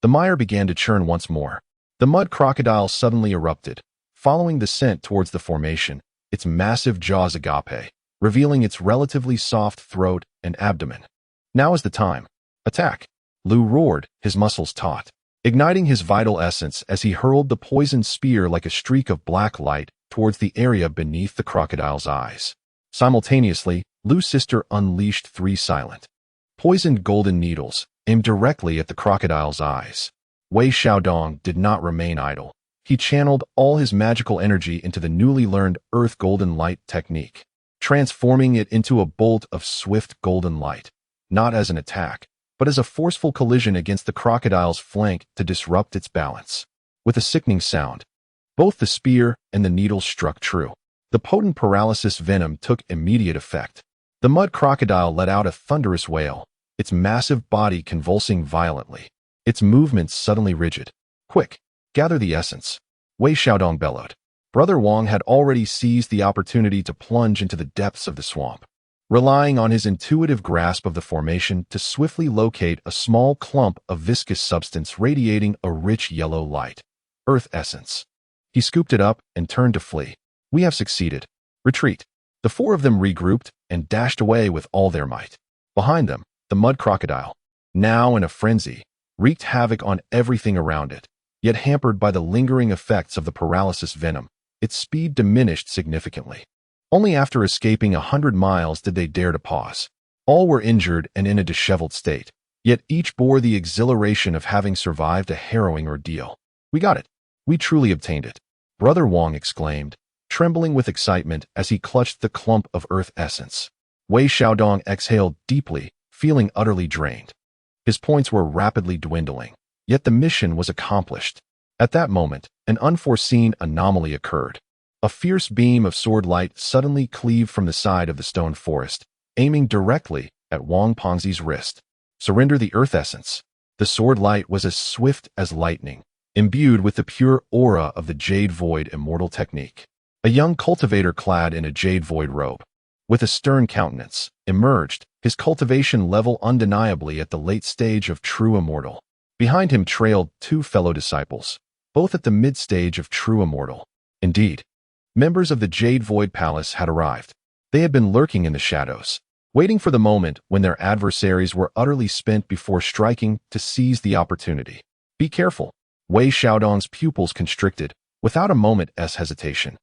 the mire began to churn once more. The mud crocodile suddenly erupted, following the scent towards the formation, its massive jaws agape, revealing its relatively soft throat and abdomen. Now is the time. Attack! Lu roared, his muscles taut, igniting his vital essence as he hurled the poisoned spear like a streak of black light towards the area beneath the crocodile's eyes. Simultaneously, Lu's sister unleashed 3 silent, poisoned golden needles, aimed directly at the crocodile's eyes. Wei Xiaodong did not remain idle. He channeled all his magical energy into the newly learned Earth Golden Light technique, transforming it into a bolt of swift golden light, not as an attack, but as a forceful collision against the crocodile's flank to disrupt its balance. With a sickening sound, both the spear and the needles struck true. The potent paralysis venom took immediate effect. The mud crocodile let out a thunderous wail, its massive body convulsing violently, its movements suddenly rigid. Quick, gather the essence, Wei Xiaodong bellowed. Brother Wang had already seized the opportunity to plunge into the depths of the swamp, relying on his intuitive grasp of the formation to swiftly locate a small clump of viscous substance radiating a rich yellow light. Earth essence. He scooped it up and turned to flee. We have succeeded. Retreat. The 4 of them regrouped and dashed away with all their might. Behind them, the mud crocodile, now in a frenzy, wreaked havoc on everything around it, yet hampered by the lingering effects of the paralysis venom. Its speed diminished significantly. Only after escaping 100 miles did they dare to pause. All were injured and in a disheveled state, yet each bore the exhilaration of having survived a harrowing ordeal. We got it. We truly obtained it. Brother Wang exclaimed, trembling with excitement as he clutched the clump of earth essence. Wei Xiaodong exhaled deeply, feeling utterly drained. His points were rapidly dwindling, yet the mission was accomplished. At that moment, an unforeseen anomaly occurred. A fierce beam of sword light suddenly cleaved from the side of the stone forest, aiming directly at Wang Pengzi's wrist. Surrender the earth essence. The sword light was as swift as lightning, imbued with the pure aura of the Jade Void immortal technique. A young cultivator clad in a Jade Void robe, with a stern countenance, emerged, his cultivation level undeniably at the late stage of true immortal. Behind him trailed 2 fellow disciples, both at the mid-stage of true immortal. Indeed, members of the Jade Void Palace had arrived. They had been lurking in the shadows, waiting for the moment when their adversaries were utterly spent before striking to seize the opportunity. Be careful. Wei Xiaodong's pupils constricted, without a moment's hesitation.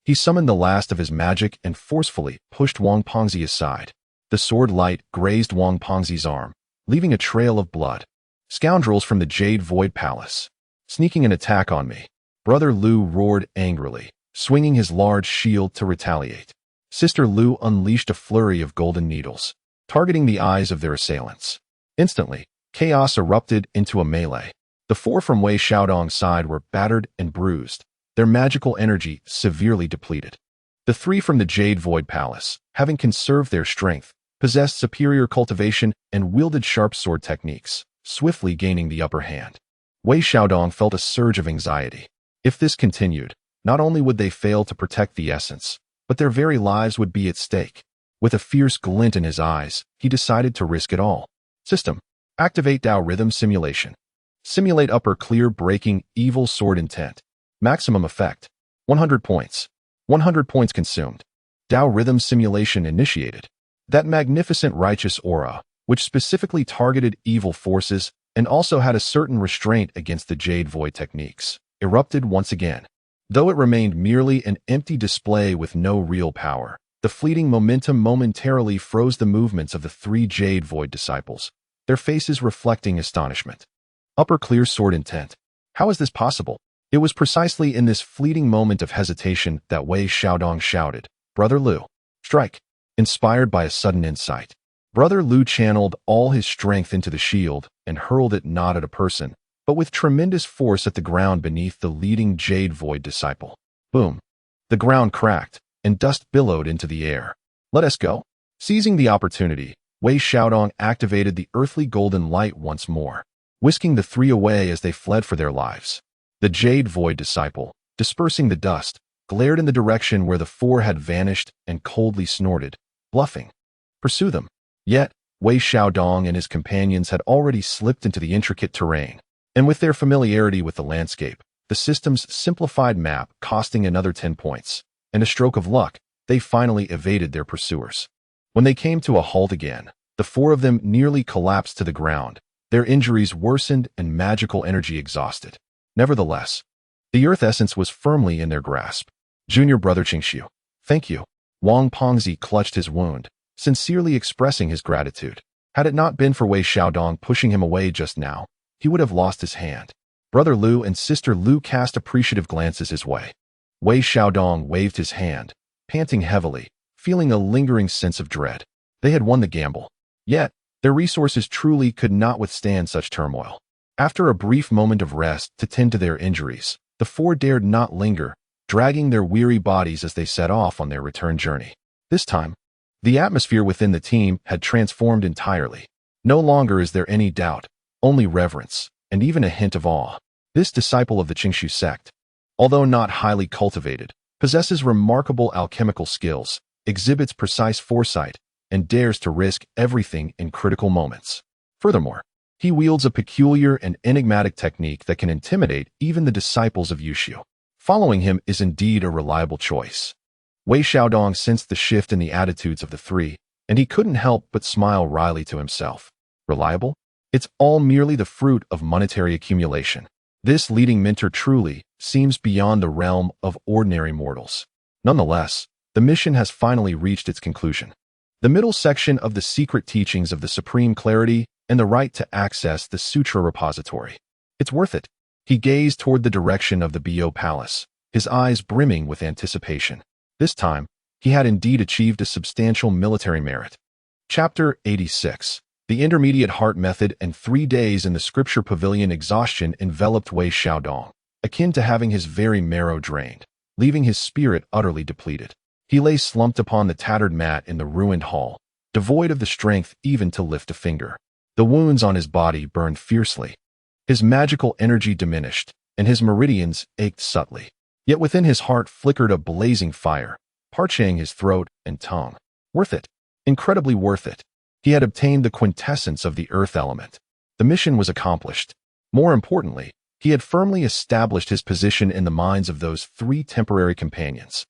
He summoned the last of his magic and forcefully pushed Wang Pengzi aside. The sword light grazed Wang Pengzi's arm, leaving a trail of blood. Scoundrels from the Jade Void Palace, sneaking an attack on me. Brother Lu roared angrily, swinging his large shield to retaliate. Sister Lu unleashed a flurry of golden needles, targeting the eyes of their assailants. Instantly, chaos erupted into a melee. The 4 from Wei Xiaodong's side were battered and bruised, their magical energy severely depleted. The 3 from the Jade Void Palace, having conserved their strength, possessed superior cultivation and wielded sharp sword techniques, swiftly gaining the upper hand. Wei Xiaodong felt a surge of anxiety. If this continued, not only would they fail to protect the essence, but their very lives would be at stake. With a fierce glint in his eyes, he decided to risk it all. System. Activate Dao Rhythm Simulation. Simulate upper clear breaking evil sword intent. Maximum effect. 100 points. 100 points consumed. Tao rhythm simulation initiated. That magnificent righteous aura, which specifically targeted evil forces and also had a certain restraint against the Jade Void techniques, erupted once again. Though it remained merely an empty display with no real power, the fleeting momentum momentarily froze the movements of the 3 Jade Void disciples, their faces reflecting astonishment. Upper clear sword intent. How is this possible? It was precisely in this fleeting moment of hesitation that Wei Xiaodong shouted, "Brother Liu, strike!" Inspired by a sudden insight. Brother Liu channeled all his strength into the shield and hurled it not at a person, but with tremendous force at the ground beneath the leading Jade Void disciple. Boom! The ground cracked, and dust billowed into the air. Let us go. Seizing the opportunity, Wei Xiaodong activated the earthly golden light once more, whisking the 3 away as they fled for their lives. The Jade Void disciple, dispersing the dust, glared in the direction where the 4 had vanished and coldly snorted, bluffing. Pursue them. Yet, Wei Xiaodong and his companions had already slipped into the intricate terrain, and with their familiarity with the landscape, the system's simplified map costing another 10 points, and a stroke of luck, they finally evaded their pursuers. When they came to a halt again, the 4 of them nearly collapsed to the ground, their injuries worsened and magical energy exhausted. Nevertheless, the earth essence was firmly in their grasp. Junior brother Qingxiu, thank you. Wang Pengzi clutched his wound, sincerely expressing his gratitude. Had it not been for Wei Xiaodong pushing him away just now, he would have lost his hand. Brother Liu and sister Liu cast appreciative glances his way. Wei Xiaodong waved his hand, panting heavily, feeling a lingering sense of dread. They had won the gamble. Yet, their resources truly could not withstand such turmoil. After a brief moment of rest to tend to their injuries, the 4 dared not linger, dragging their weary bodies as they set off on their return journey. This time, the atmosphere within the team had transformed entirely. No longer is there any doubt, only reverence, and even a hint of awe. This disciple of the Qingxiu sect, although not highly cultivated, possesses remarkable alchemical skills, exhibits precise foresight, and dares to risk everything in critical moments. Furthermore, he wields a peculiar and enigmatic technique that can intimidate even the disciples of Yushu. Following him is indeed a reliable choice. Wei Xiaodong sensed the shift in the attitudes of the 3, and he couldn't help but smile wryly to himself. Reliable? It's all merely the fruit of monetary accumulation. This leading mentor truly seems beyond the realm of ordinary mortals. Nonetheless, the mission has finally reached its conclusion. The middle section of the secret teachings of the Supreme Clarity and the right to access the Sutra repository. It's worth it. He gazed toward the direction of the Bio Palace, his eyes brimming with anticipation. This time, he had indeed achieved a substantial military merit. Chapter 86. The Intermediate Heart Method and 3 days in the Scripture Pavilion. Exhaustion enveloped Wei Xiaodong, akin to having his very marrow drained, leaving his spirit utterly depleted. He lay slumped upon the tattered mat in the ruined hall, devoid of the strength even to lift a finger. The wounds on his body burned fiercely. His magical energy diminished, and his meridians ached subtly. Yet within his heart flickered a blazing fire, parching his throat and tongue. Worth it. Incredibly worth it. He had obtained the quintessence of the earth element. The mission was accomplished. More importantly, he had firmly established his position in the minds of those 3 temporary companions.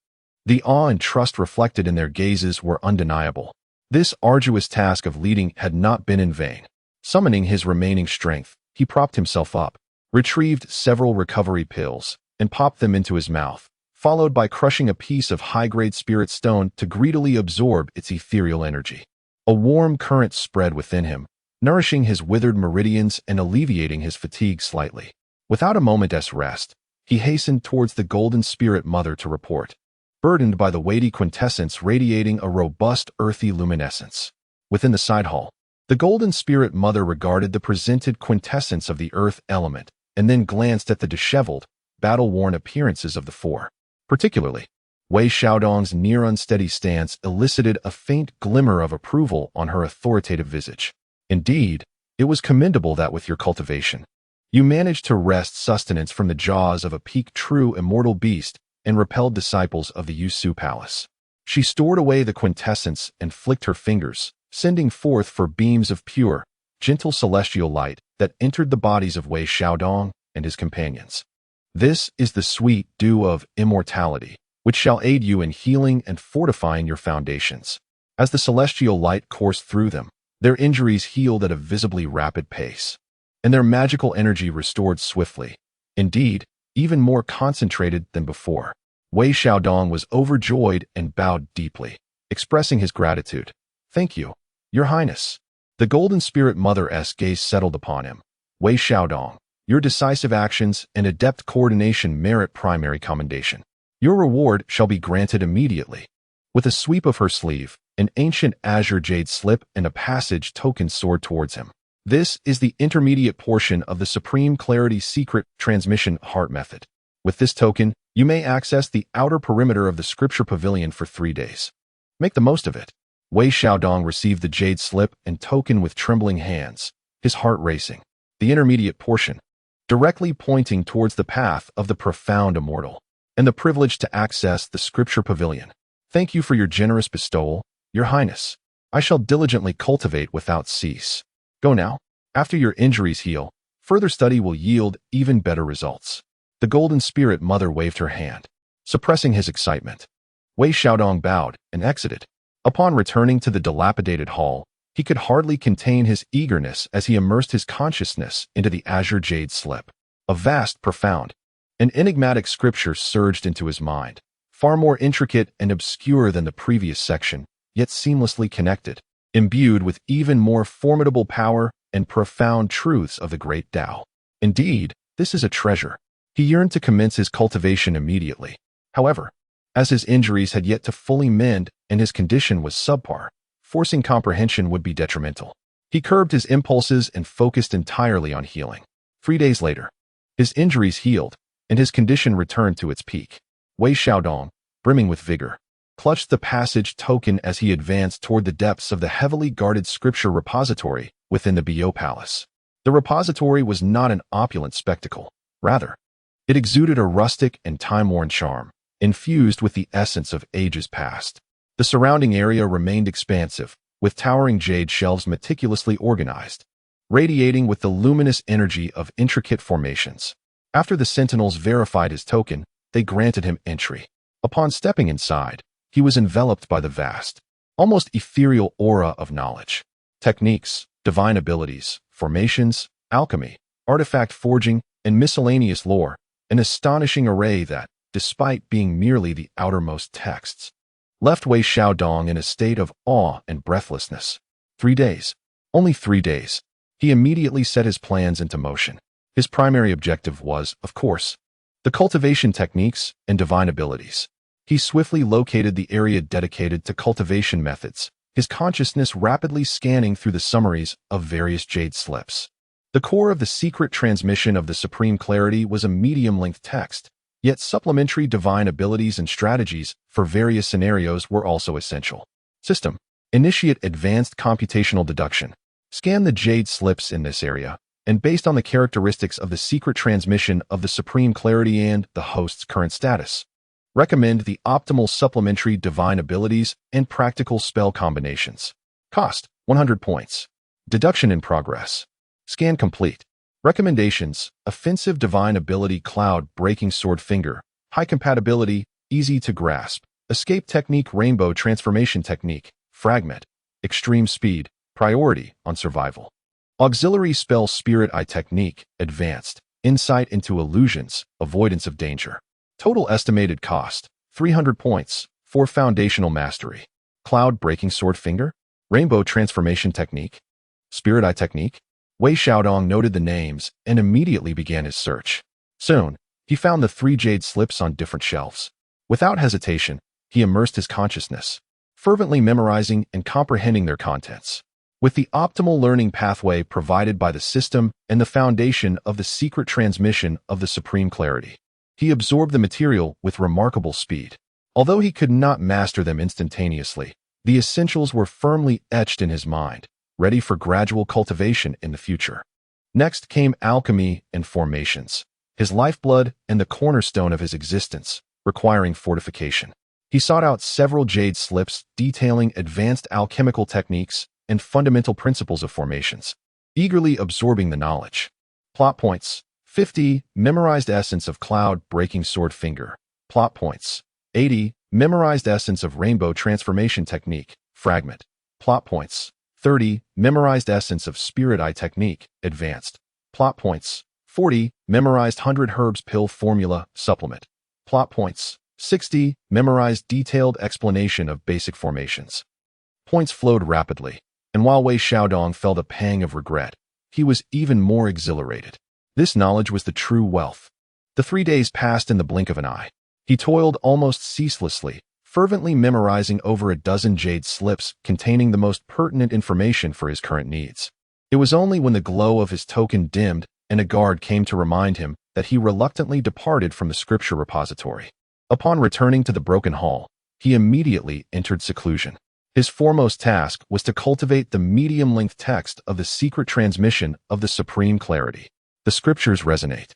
The awe and trust reflected in their gazes were undeniable. This arduous task of leading had not been in vain. Summoning his remaining strength, he propped himself up, retrieved several recovery pills, and popped them into his mouth, followed by crushing a piece of high-grade spirit stone to greedily absorb its ethereal energy. A warm current spread within him, nourishing his withered meridians and alleviating his fatigue slightly. Without a moment's rest, he hastened towards the Golden Spirit Mother to report, burdened by the weighty quintessence radiating a robust earthy luminescence. Within the side hall, the Golden Spirit Mother regarded the presented quintessence of the earth element and then glanced at the disheveled, battle-worn appearances of the 4. Particularly, Wei Xiaodong's near unsteady stance elicited a faint glimmer of approval on her authoritative visage. Indeed, it was commendable that with your cultivation, you managed to wrest sustenance from the jaws of a peak true immortal beast and repelled disciples of the Yusu Palace. She stored away the quintessence and flicked her fingers, sending forth for beams of pure, gentle celestial light that entered the bodies of Wei Xiaodong and his companions. This is the sweet dew of immortality, which shall aid you in healing and fortifying your foundations. As the celestial light coursed through them, their injuries healed at a visibly rapid pace, and their magical energy restored swiftly. Indeed, even more concentrated than before. Wei Xiaodong was overjoyed and bowed deeply, expressing his gratitude. "Thank you, Your Highness." The Golden Spirit Mother's gaze settled upon him. "Wei Xiaodong, your decisive actions and adept coordination merit primary commendation. Your reward shall be granted immediately." With a sweep of her sleeve, an ancient azure jade slip and a passage token soared towards him. This is the intermediate portion of the Supreme Clarity Secret Transmission Heart Method. With this token, you may access the outer perimeter of the Scripture Pavilion for 3 days. Make the most of it. Wei Xiaodong received the jade slip and token with trembling hands, his heart racing. The intermediate portion, directly pointing towards the path of the profound immortal, and the privilege to access the Scripture Pavilion. Thank you for your generous bestowal, Your Highness. I shall diligently cultivate without cease. Go now. After your injuries heal, further study will yield even better results. The Golden Spirit Mother waved her hand, suppressing his excitement. Wei Xiaodong bowed and exited. Upon returning to the dilapidated hall, he could hardly contain his eagerness as he immersed his consciousness into the azure jade slip. A vast, profound, and enigmatic scripture surged into his mind, far more intricate and obscure than the previous section, yet seamlessly connected, imbued with even more formidable power and profound truths of the great Tao. Indeed, this is a treasure. He yearned to commence his cultivation immediately. However, as his injuries had yet to fully mend and his condition was subpar, forcing comprehension would be detrimental. He curbed his impulses and focused entirely on healing. 3 days later, his injuries healed, and his condition returned to its peak. Wei Xiaodong, brimming with vigor, clutched the passage token as he advanced toward the depths of the heavily guarded scripture repository within the Bio Palace. The repository was not an opulent spectacle. Rather, it exuded a rustic and time-worn charm, infused with the essence of ages past. The surrounding area remained expansive, with towering jade shelves meticulously organized, radiating with the luminous energy of intricate formations. After the sentinels verified his token, they granted him entry. Upon stepping inside, he was enveloped by the vast, almost ethereal aura of knowledge. Techniques, divine abilities, formations, alchemy, artifact forging, and miscellaneous lore, an astonishing array that, despite being merely the outermost texts, left Wei Xiaodong in a state of awe and breathlessness. 3 days. Only 3 days. He immediately set his plans into motion. His primary objective was, of course, the cultivation techniques and divine abilities. He swiftly located the area dedicated to cultivation methods, his consciousness rapidly scanning through the summaries of various jade slips. The core of the secret transmission of the Supreme Clarity was a medium-length text, yet supplementary divine abilities and strategies for various scenarios were also essential. System. Initiate advanced computational deduction. Scan the jade slips in this area, and based on the characteristics of the secret transmission of the Supreme Clarity and the host's current status, recommend the optimal supplementary divine abilities and practical spell combinations. Cost, 100 points. Deduction in progress. Scan complete. Recommendations: offensive divine ability Cloud Breaking Sword Finger, high compatibility, easy to grasp. Escape technique Rainbow Transformation Technique, fragment, extreme speed, priority on survival. Auxiliary spell Spirit Eye Technique, advanced, insight into illusions, avoidance of danger. Total estimated cost, 300 points, for foundational mastery. Cloud Breaking Sword Finger, Rainbow Transformation Technique, Spirit Eye Technique. Wei Xiaodong noted the names and immediately began his search. Soon, he found the 3 jade slips on different shelves. Without hesitation, he immersed his consciousness, fervently memorizing and comprehending their contents. With the optimal learning pathway provided by the system and the foundation of the secret transmission of the Supreme Clarity, he absorbed the material with remarkable speed. Although he could not master them instantaneously, the essentials were firmly etched in his mind, ready for gradual cultivation in the future. Next came alchemy and formations, his lifeblood and the cornerstone of his existence, requiring fortification. He sought out several jade slips detailing advanced alchemical techniques and fundamental principles of formations, eagerly absorbing the knowledge. Plot points: 50. Memorized essence of cloud-breaking sword finger. Plot points. 80. Memorized essence of rainbow transformation technique. Fragment. Plot points. 30. Memorized essence of spirit eye technique. Advanced. Plot points. 40. Memorized 100 herbs pill formula. Supplement. Plot points. 60. Memorized detailed explanation of basic formations. Points flowed rapidly, and while Wei Xiaodong felt a pang of regret, he was even more exhilarated. This knowledge was the true wealth. The 3 days passed in the blink of an eye. He toiled almost ceaselessly, fervently memorizing over a dozen jade slips containing the most pertinent information for his current needs. It was only when the glow of his token dimmed and a guard came to remind him that he reluctantly departed from the scripture repository. Upon returning to the broken hall, he immediately entered seclusion. His foremost task was to cultivate the medium-length text of the secret transmission of the supreme clarity. The scriptures resonate,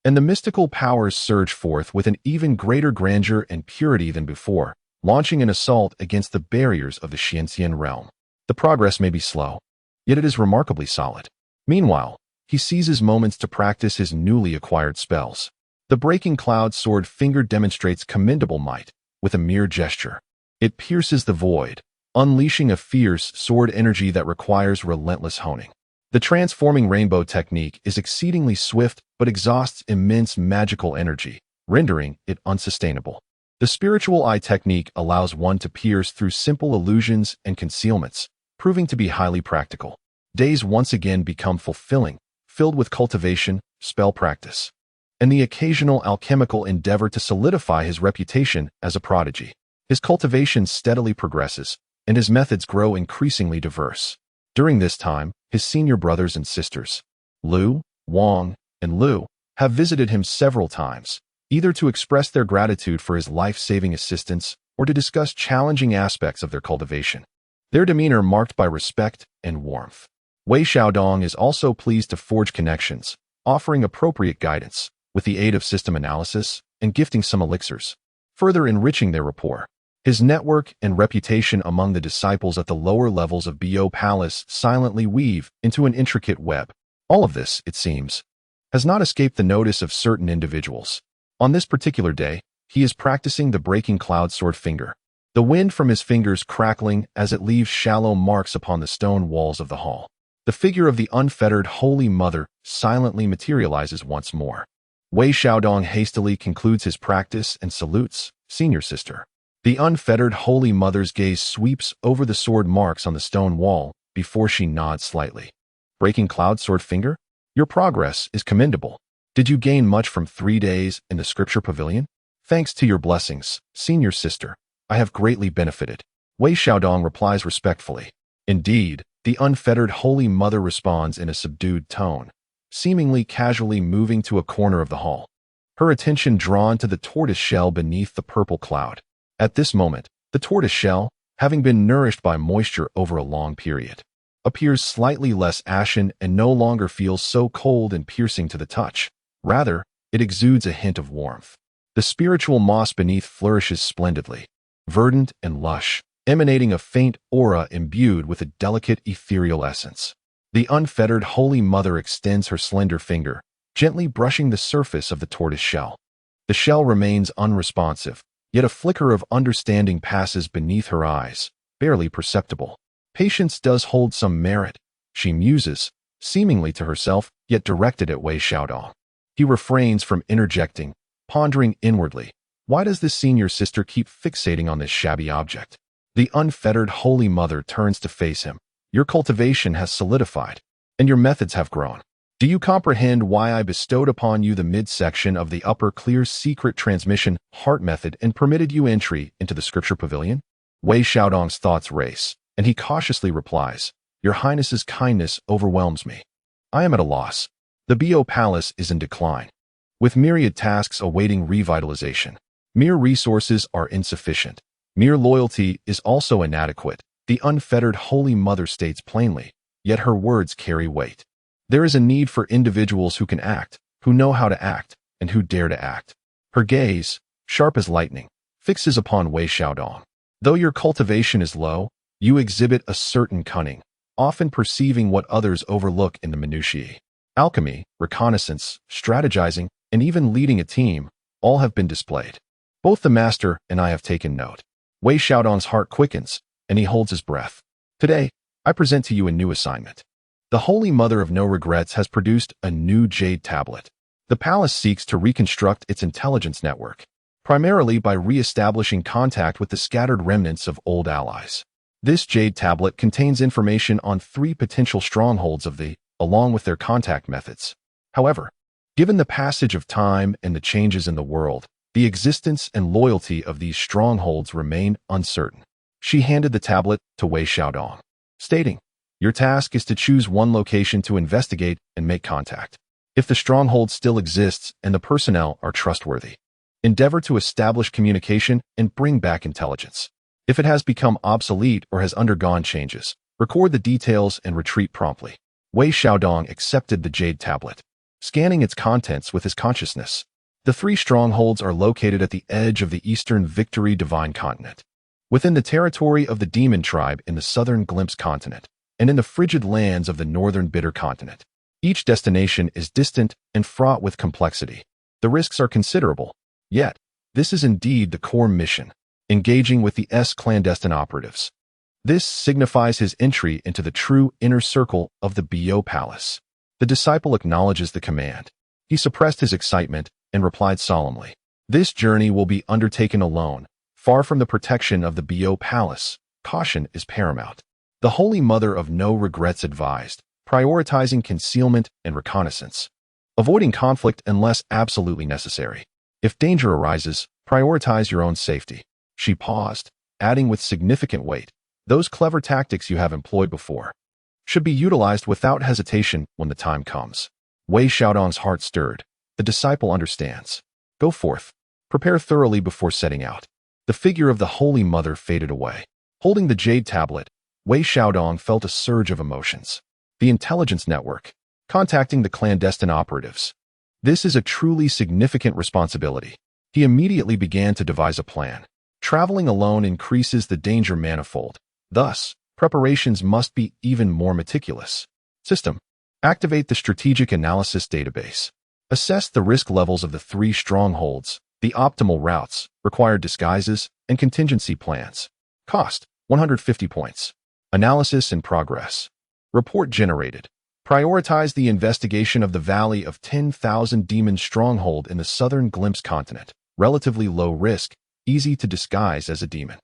and the mystical powers surge forth with an even greater grandeur and purity than before, launching an assault against the barriers of the Xianxian realm. The progress may be slow, yet it is remarkably solid. Meanwhile, he seizes moments to practice his newly acquired spells. The breaking cloud sword finger demonstrates commendable might. With a mere gesture, it pierces the void, unleashing a fierce sword energy that requires relentless honing. The transforming rainbow technique is exceedingly swift but exhausts immense magical energy, rendering it unsustainable. The spiritual eye technique allows one to pierce through simple illusions and concealments, proving to be highly practical. Days once again become fulfilling, filled with cultivation, spell practice, and the occasional alchemical endeavor to solidify his reputation as a prodigy. His cultivation steadily progresses, and his methods grow increasingly diverse. During this time, his senior brothers and sisters, Lu, Wang, and Lu, have visited him several times, either to express their gratitude for his life-saving assistance or to discuss challenging aspects of their cultivation. Their demeanor marked by respect and warmth. Wei Xiaodong is also pleased to forge connections, offering appropriate guidance, with the aid of system analysis and gifting some elixirs, further enriching their rapport. His network and reputation among the disciples at the lower levels of Bo Palace silently weave into an intricate web. All of this, it seems, has not escaped the notice of certain individuals. On this particular day, he is practicing the breaking cloud sword finger, the wind from his fingers crackling as it leaves shallow marks upon the stone walls of the hall. The figure of the unfettered Holy Mother silently materializes once more. Wei Xiaodong hastily concludes his practice and salutes, "Senior sister." The unfettered Holy Mother's gaze sweeps over the sword marks on the stone wall before she nods slightly. "Breaking cloud sword finger? Your progress is commendable. Did you gain much from 3 days in the scripture pavilion? Thanks to your blessings, senior sister, I have greatly benefited." Wei Xiaodong replies respectfully. Indeed, the unfettered Holy Mother responds in a subdued tone, seemingly casually moving to a corner of the hall, her attention drawn to the tortoise shell beneath the purple cloud. At this moment, the tortoise shell, having been nourished by moisture over a long period, appears slightly less ashen and no longer feels so cold and piercing to the touch. Rather, it exudes a hint of warmth. The spiritual moss beneath flourishes splendidly, verdant and lush, emanating a faint aura imbued with a delicate ethereal essence. The unfettered Holy Mother extends her slender finger, gently brushing the surface of the tortoise shell. The shell remains unresponsive, yet a flicker of understanding passes beneath her eyes, barely perceptible. Patience does hold some merit, she muses, seemingly to herself, yet directed at Wei Xiaodong. He refrains from interjecting, pondering inwardly, why does this senior sister keep fixating on this shabby object? The unfettered Holy Mother turns to face him. Your cultivation has solidified, and your methods have grown. Do you comprehend why I bestowed upon you the midsection of the upper clear secret transmission heart method and permitted you entry into the scripture pavilion? Wei Xiaodong's thoughts race, and he cautiously replies, Your Highness's kindness overwhelms me. I am at a loss. The Bo Palace is in decline, with myriad tasks awaiting revitalization. Mere resources are insufficient. Mere loyalty is also inadequate, the unfettered Holy Mother states plainly, yet her words carry weight. There is a need for individuals who can act, who know how to act, and who dare to act. Her gaze, sharp as lightning, fixes upon Wei Xiaodong. Though your cultivation is low, you exhibit a certain cunning, often perceiving what others overlook in the minutiae. Alchemy, reconnaissance, strategizing, and even leading a team all have been displayed. Both the master and I have taken note. Wei Xiaodong's heart quickens, and he holds his breath. Today, I present to you a new assignment. The Holy Mother of No Regrets has produced a new jade tablet. The palace seeks to reconstruct its intelligence network, primarily by re-establishing contact with the scattered remnants of old allies. This jade tablet contains information on 3 potential strongholds of the, along with their contact methods. However, given the passage of time and the changes in the world, the existence and loyalty of these strongholds remain uncertain. She handed the tablet to Wei Xiaodong, stating, "Your task is to choose one location to investigate and make contact. If the stronghold still exists and the personnel are trustworthy, endeavor to establish communication and bring back intelligence. If it has become obsolete or has undergone changes, record the details and retreat promptly." Wei Xiaodong accepted the jade tablet, scanning its contents with his consciousness. The 3 strongholds are located at the edge of the eastern Victory Divine Continent, within the territory of the Demon Tribe in the southern Glimpse Continent, and in the frigid lands of the northern Bitter Continent. Each destination is distant and fraught with complexity. The risks are considerable, yet this is indeed the core mission, engaging with the clandestine operatives. This signifies his entry into the true inner circle of the Bio Palace. The disciple acknowledges the command. He suppressed his excitement and replied solemnly, "This journey will be undertaken alone, far from the protection of the Bio Palace. Caution is paramount." The Holy Mother of No Regrets advised, prioritizing concealment and reconnaissance, avoiding conflict unless absolutely necessary. If danger arises, prioritize your own safety. She paused, adding with significant weight, "Those clever tactics you have employed before should be utilized without hesitation when the time comes." Wei Xiaodong's heart stirred. The disciple understands. Go forth. Prepare thoroughly before setting out. The figure of the Holy Mother faded away. Holding the jade tablet, Wei Xiaodong felt a surge of emotions. The intelligence network, contacting the clandestine operatives. This is a truly significant responsibility. He immediately began to devise a plan. Traveling alone increases the danger manifold. Thus, preparations must be even more meticulous. System. Activate the strategic analysis database. Assess the risk levels of the 3 strongholds, the optimal routes, required disguises, and contingency plans. Cost, 150 points. Analysis in progress. Report generated. Prioritize the investigation of the Valley of 10,000 Demon stronghold in the southern Glimpse Continent. Relatively low risk, easy to disguise as a demon.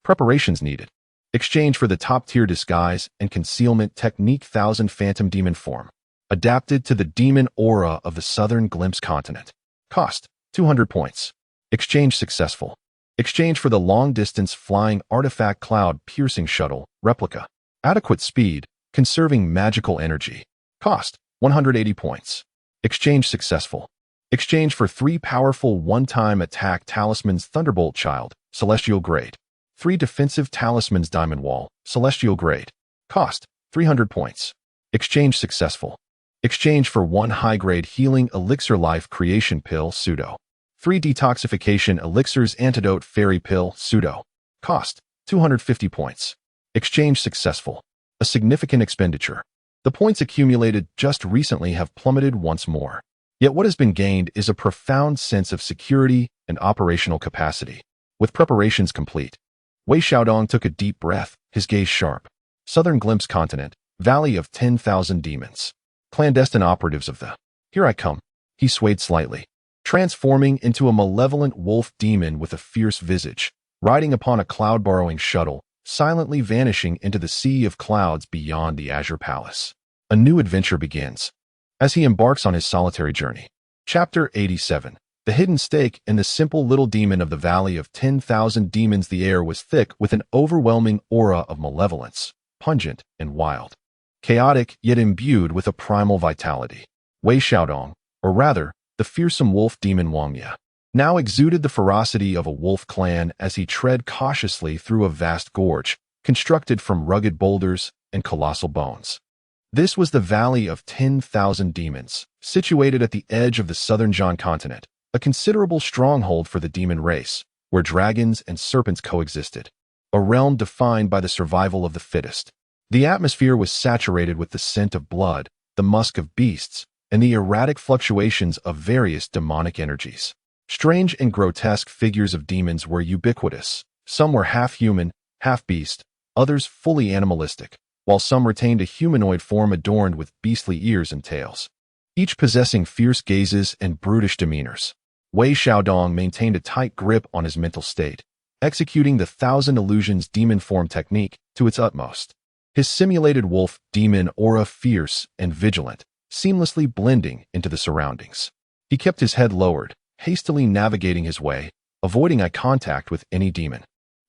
Preparations needed. Exchange for the top-tier disguise and concealment technique 1000 Phantom Demon form. Adapted to the demon aura of the southern Glimpse Continent. Cost, 200 points. Exchange successful. Exchange for the long-distance flying artifact cloud-piercing shuttle replica. Adequate speed, conserving magical energy. Cost, 180 points. Exchange successful. Exchange for 3 powerful one-time attack talismans Thunderbolt Child, Celestial Grade. 3 defensive talismans Diamond Wall, Celestial Grade. Cost, 300 points. Exchange successful. Exchange for 1 high-grade healing elixir life creation pill pseudo. 3 detoxification elixirs antidote fairy pill pseudo. Cost, 250 points. Exchange successful. A significant expenditure. The points accumulated just recently have plummeted once more. Yet what has been gained is a profound sense of security and operational capacity. With preparations complete, Wei Xiaodong took a deep breath, his gaze sharp. Southern Glimpse Continent, Valley of 10,000 Demons. Clandestine operatives of the. Here I come. He swayed slightly, transforming into a malevolent wolf demon with a fierce visage, riding upon a cloud-borrowing shuttle, silently vanishing into the sea of clouds beyond the Azure Palace. A new adventure begins. As he embarks on his solitary journey. Chapter 87. The hidden stake in the simple little demon of the Valley of 10,000 Demons. The air was thick with an overwhelming aura of malevolence, pungent and wild. Chaotic, yet imbued with a primal vitality. Wei Xiaodong, or rather, the fearsome wolf demon Wangya, now exuded the ferocity of a wolf clan as he tread cautiously through a vast gorge, constructed from rugged boulders and colossal bones. This was the Valley of 10,000 Demons, situated at the edge of the southern Zhan continent, a considerable stronghold for the demon race, where dragons and serpents coexisted, a realm defined by the survival of the fittest. The atmosphere was saturated with the scent of blood, the musk of beasts, and the erratic fluctuations of various demonic energies. Strange and grotesque figures of demons were ubiquitous. Some were half human, half beast, others fully animalistic, while some retained a humanoid form adorned with beastly ears and tails, each possessing fierce gazes and brutish demeanors. Wei Xiaodong maintained a tight grip on his mental state, executing the Thousand Illusions demon form technique to its utmost. His simulated wolf demon aura fierce and vigilant, seamlessly blending into the surroundings. He kept his head lowered, hastily navigating his way, avoiding eye contact with any demon,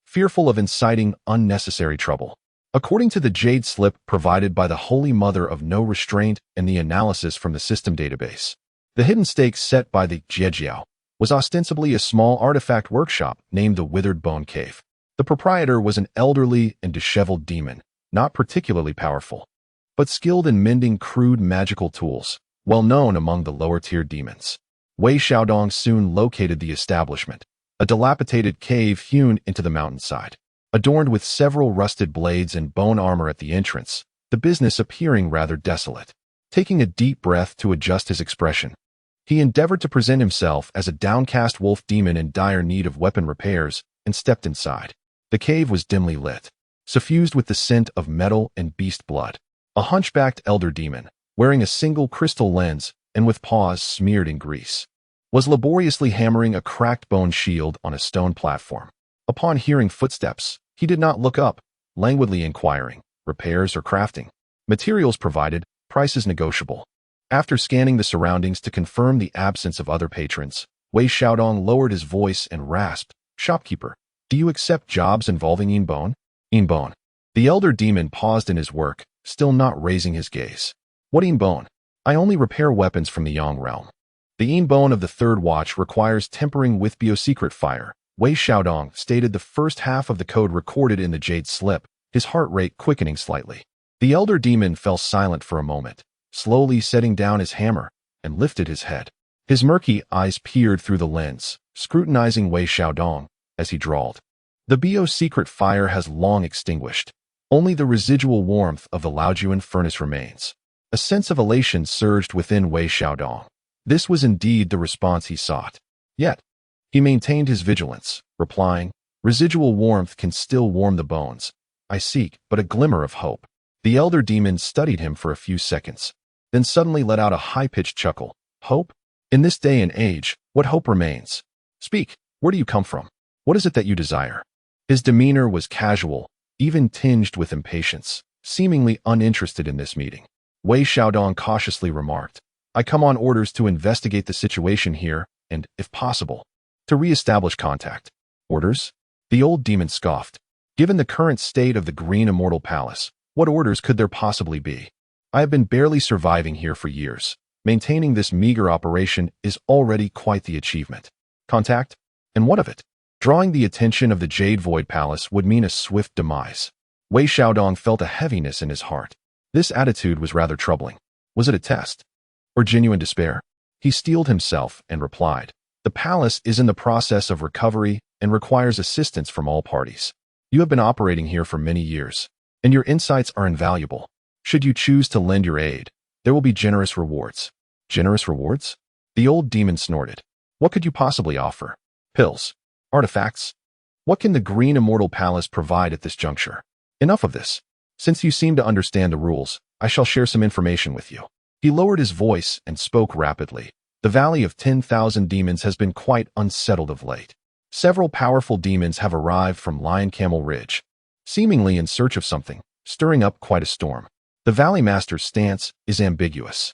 fearful of inciting unnecessary trouble. According to the Jade Slip provided by the Holy Mother of No Restraint and the analysis from the system database, the hidden stake set by the Jiejiao was ostensibly a small artifact workshop named the Withered Bone Cave. The proprietor was an elderly and disheveled demon, not particularly powerful, but skilled in mending crude magical tools, well known among the lower-tier demons. Wei Xiaodong soon located the establishment, a dilapidated cave hewn into the mountainside, adorned with several rusted blades and bone armor at the entrance, the business appearing rather desolate. Taking a deep breath to adjust his expression, he endeavored to present himself as a downcast wolf demon in dire need of weapon repairs and stepped inside. The cave was dimly lit, suffused with the scent of metal and beast blood. A hunchbacked elder demon, wearing a single crystal lens and with paws smeared in grease, was laboriously hammering a cracked bone shield on a stone platform. Upon hearing footsteps, he did not look up, languidly inquiring, repairs or crafting. Materials provided, prices negotiable. After scanning the surroundings to confirm the absence of other patrons, Wei Xiaodong lowered his voice and rasped, "Shopkeeper, do you accept jobs involving Yinbone?" Yinbone. The elder demon paused in his work, still not raising his gaze. "What Yinbone? I only repair weapons from the Yang realm. The Yinbone of the Third Watch requires tempering with biosecret fire." Wei Xiaodong stated the first half of the code recorded in the Jade Slip, his heart rate quickening slightly. The elder demon fell silent for a moment, slowly setting down his hammer, and lifted his head. His murky eyes peered through the lens, scrutinizing Wei Xiaodong, as he drawled. "The biosecret fire has long extinguished. Only the residual warmth of the Laojuan furnace remains." A sense of elation surged within Wei Xiaodong. This was indeed the response he sought. Yet, he maintained his vigilance, replying, "Residual warmth can still warm the bones. I seek but a glimmer of hope." The elder demon studied him for a few seconds, then suddenly let out a high-pitched chuckle. "Hope? In this day and age, what hope remains? Speak, where do you come from? What is it that you desire?" His demeanor was casual, even tinged with impatience, seemingly uninterested in this meeting. Wei Xiaodong cautiously remarked, "I come on orders to investigate the situation here and, if possible, to re-establish contact." "Orders?" The old demon scoffed. "Given the current state of the Green Immortal Palace, what orders could there possibly be? I have been barely surviving here for years. Maintaining this meager operation is already quite the achievement. Contact? And what of it? Drawing the attention of the Jade Void Palace would mean a swift demise." Wei Xiaodong felt a heaviness in his heart. This attitude was rather troubling. Was it a test? Or genuine despair? He steeled himself and replied, "The palace is in the process of recovery and requires assistance from all parties. You have been operating here for many years, and your insights are invaluable. Should you choose to lend your aid, there will be generous rewards." "Generous rewards?" The old demon snorted. "What could you possibly offer? Pills? Artifacts? What can the Green Immortal Palace provide at this juncture? Enough of this. Since you seem to understand the rules, I shall share some information with you." He lowered his voice and spoke rapidly. "The Valley of 10,000 Demons has been quite unsettled of late. Several powerful demons have arrived from Lion Camel Ridge, seemingly in search of something, stirring up quite a storm. The Valley Master's stance is ambiguous.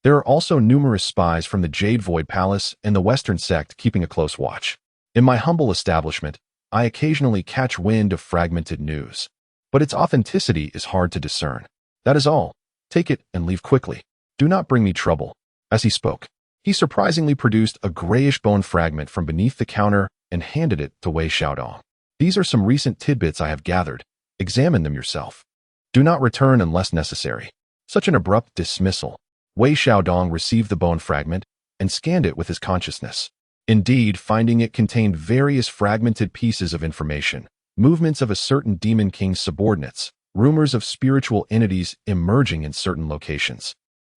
There are also numerous spies from the Jade Void Palace and the Western Sect keeping a close watch. In my humble establishment, I occasionally catch wind of fragmented news, but its authenticity is hard to discern. That is all. Take it and leave quickly. Do not bring me trouble." As he spoke, he surprisingly produced a grayish bone fragment from beneath the counter and handed it to Wei Xiaodong. "These are some recent tidbits I have gathered. Examine them yourself. Do not return unless necessary." Such an abrupt dismissal. Wei Xiaodong received the bone fragment and scanned it with his consciousness. Indeed, finding it contained various fragmented pieces of information, movements of a certain demon king's subordinates, rumors of spiritual entities emerging in certain locations.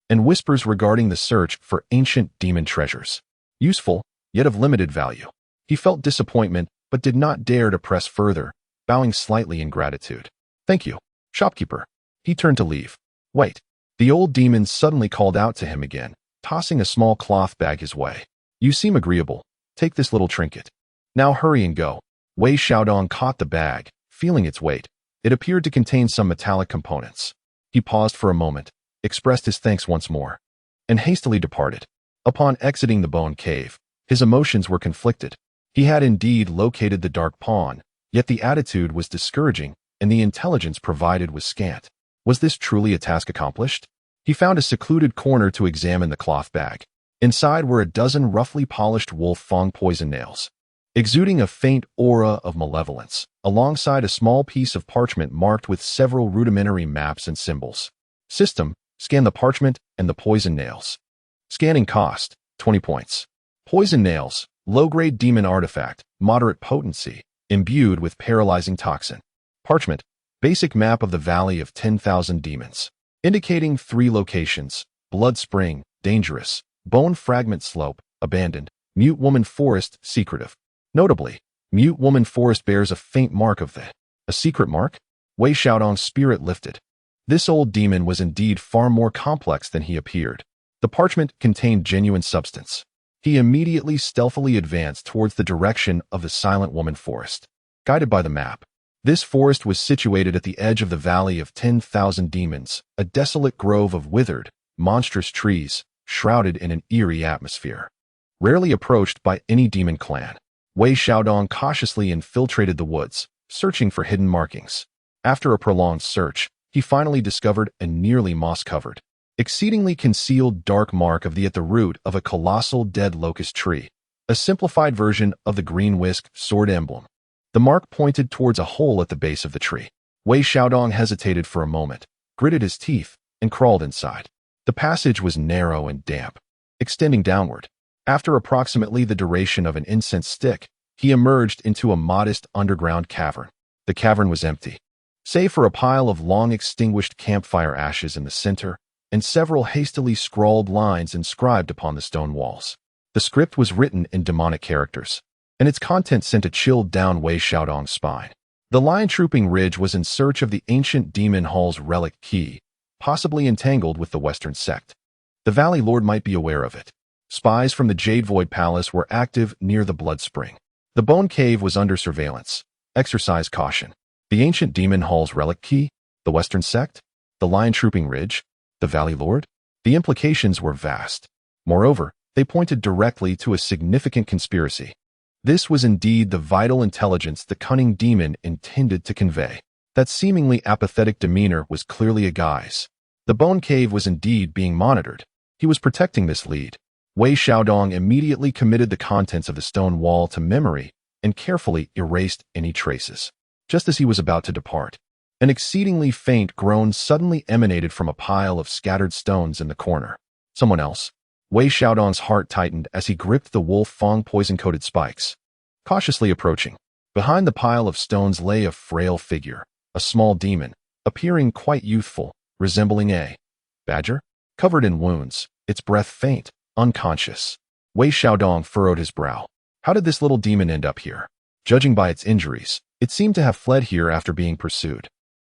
and whispers regarding the search for ancient demon treasures. Useful, yet of limited value. He felt disappointment, but did not dare to press further, bowing slightly in gratitude. "Thank you, shopkeeper." He turned to leave. "Wait." The old demon suddenly called out to him again, tossing a small cloth bag his way. "You seem agreeable. Take this little trinket. Now hurry and go." Wei Xiaodong caught the bag, feeling its weight. It appeared to contain some metallic components. He paused for a moment, expressed his thanks once more, and hastily departed. Upon exiting the bone cave, his emotions were conflicted. He had indeed located the dark pawn, yet the attitude was discouraging, and the intelligence provided was scant. Was this truly a task accomplished? He found a secluded corner to examine the cloth bag. Inside were a dozen roughly polished wolf fang poison nails, exuding a faint aura of malevolence, alongside a small piece of parchment marked with several rudimentary maps and symbols. System: scan the parchment and the poison nails. Scanning cost: 20 points. Poison nails: low-grade demon artifact, moderate potency, imbued with paralyzing toxin. Parchment: basic map of the Valley of 10,000 Demons, indicating 3 locations: Blood Spring, dangerous; Bone Fragment Slope, abandoned; Mute Woman Forest, secretive. Notably, Mute Woman Forest bears a faint mark of a secret mark? Wei Xiaodong's spirit lifted. This old demon was indeed far more complex than he appeared. The parchment contained genuine substance. He immediately stealthily advanced towards the direction of the Silent Woman Forest. Guided by the map, this forest was situated at the edge of the Valley of 10,000 Demons, a desolate grove of withered, monstrous trees, shrouded in an eerie atmosphere. Rarely approached by any demon clan, Wei Xiaodong cautiously infiltrated the woods, searching for hidden markings. After a prolonged search, he finally discovered a nearly moss-covered, exceedingly concealed dark mark at the root of a colossal dead locust tree, a simplified version of the green whisk sword emblem. The mark pointed towards a hole at the base of the tree. Wei Xiaodong hesitated for a moment, gritted his teeth, and crawled inside. The passage was narrow and damp, extending downward. After approximately the duration of an incense stick, he emerged into a modest underground cavern. The cavern was empty, save for a pile of long-extinguished campfire ashes in the center and several hastily scrawled lines inscribed upon the stone walls. The script was written in demonic characters, and its content sent a chill down Wei Xiaodong's spine. The lion-trooping ridge was in search of the ancient demon hall's relic key, possibly entangled with the Western sect. The Valley Lord might be aware of it. Spies from the Jade Void Palace were active near the Blood Spring. The Bone Cave was under surveillance. Exercise caution. The ancient demon hall's relic key, the Western sect, the lion-trooping ridge, the Valley Lord. The implications were vast. Moreover, they pointed directly to a significant conspiracy. This was indeed the vital intelligence the cunning demon intended to convey. That seemingly apathetic demeanor was clearly a guise. The Bone Cave was indeed being monitored. He was protecting this lead. Wei Xiaodong immediately committed the contents of the stone wall to memory and carefully erased any traces. Just as he was about to depart, an exceedingly faint groan suddenly emanated from a pile of scattered stones in the corner. Someone else? Wei Xiaodong's heart tightened as he gripped the wolf fang poison-coated spikes. Cautiously approaching, behind the pile of stones lay a frail figure, a small demon, appearing quite youthful, resembling a badger, covered in wounds, its breath faint, unconscious. Wei Xiaodong furrowed his brow. How did this little demon end up here? Judging by its injuries, it seemed to have fled here after being pursued.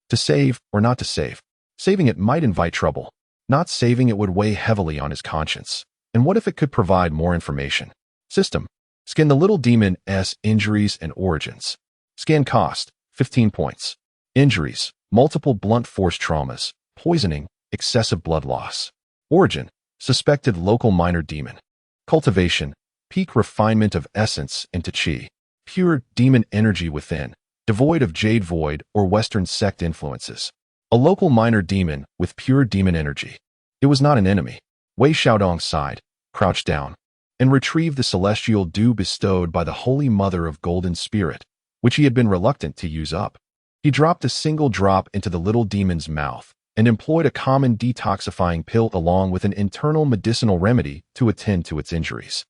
To save or not to save? Saving it might invite trouble. Not saving it would weigh heavily on his conscience. And what if it could provide more information? System: scan the little demon's injuries and origins. Scan cost: 15 points. Injuries: multiple blunt force traumas, poisoning, excessive blood loss. Origin: suspected local minor demon. Cultivation: peak refinement of essence into chi. Pure demon energy within, devoid of Jade Void or Western sect influences. A local minor demon with pure demon energy. It was not an enemy. Wei Xiaodong sighed, crouched down, and retrieved the celestial dew bestowed by the Holy Mother of Golden Spirit, which he had been reluctant to use up. He dropped a single drop into the little demon's mouth and employed a common detoxifying pill along with an internal medicinal remedy to attend to its injuries.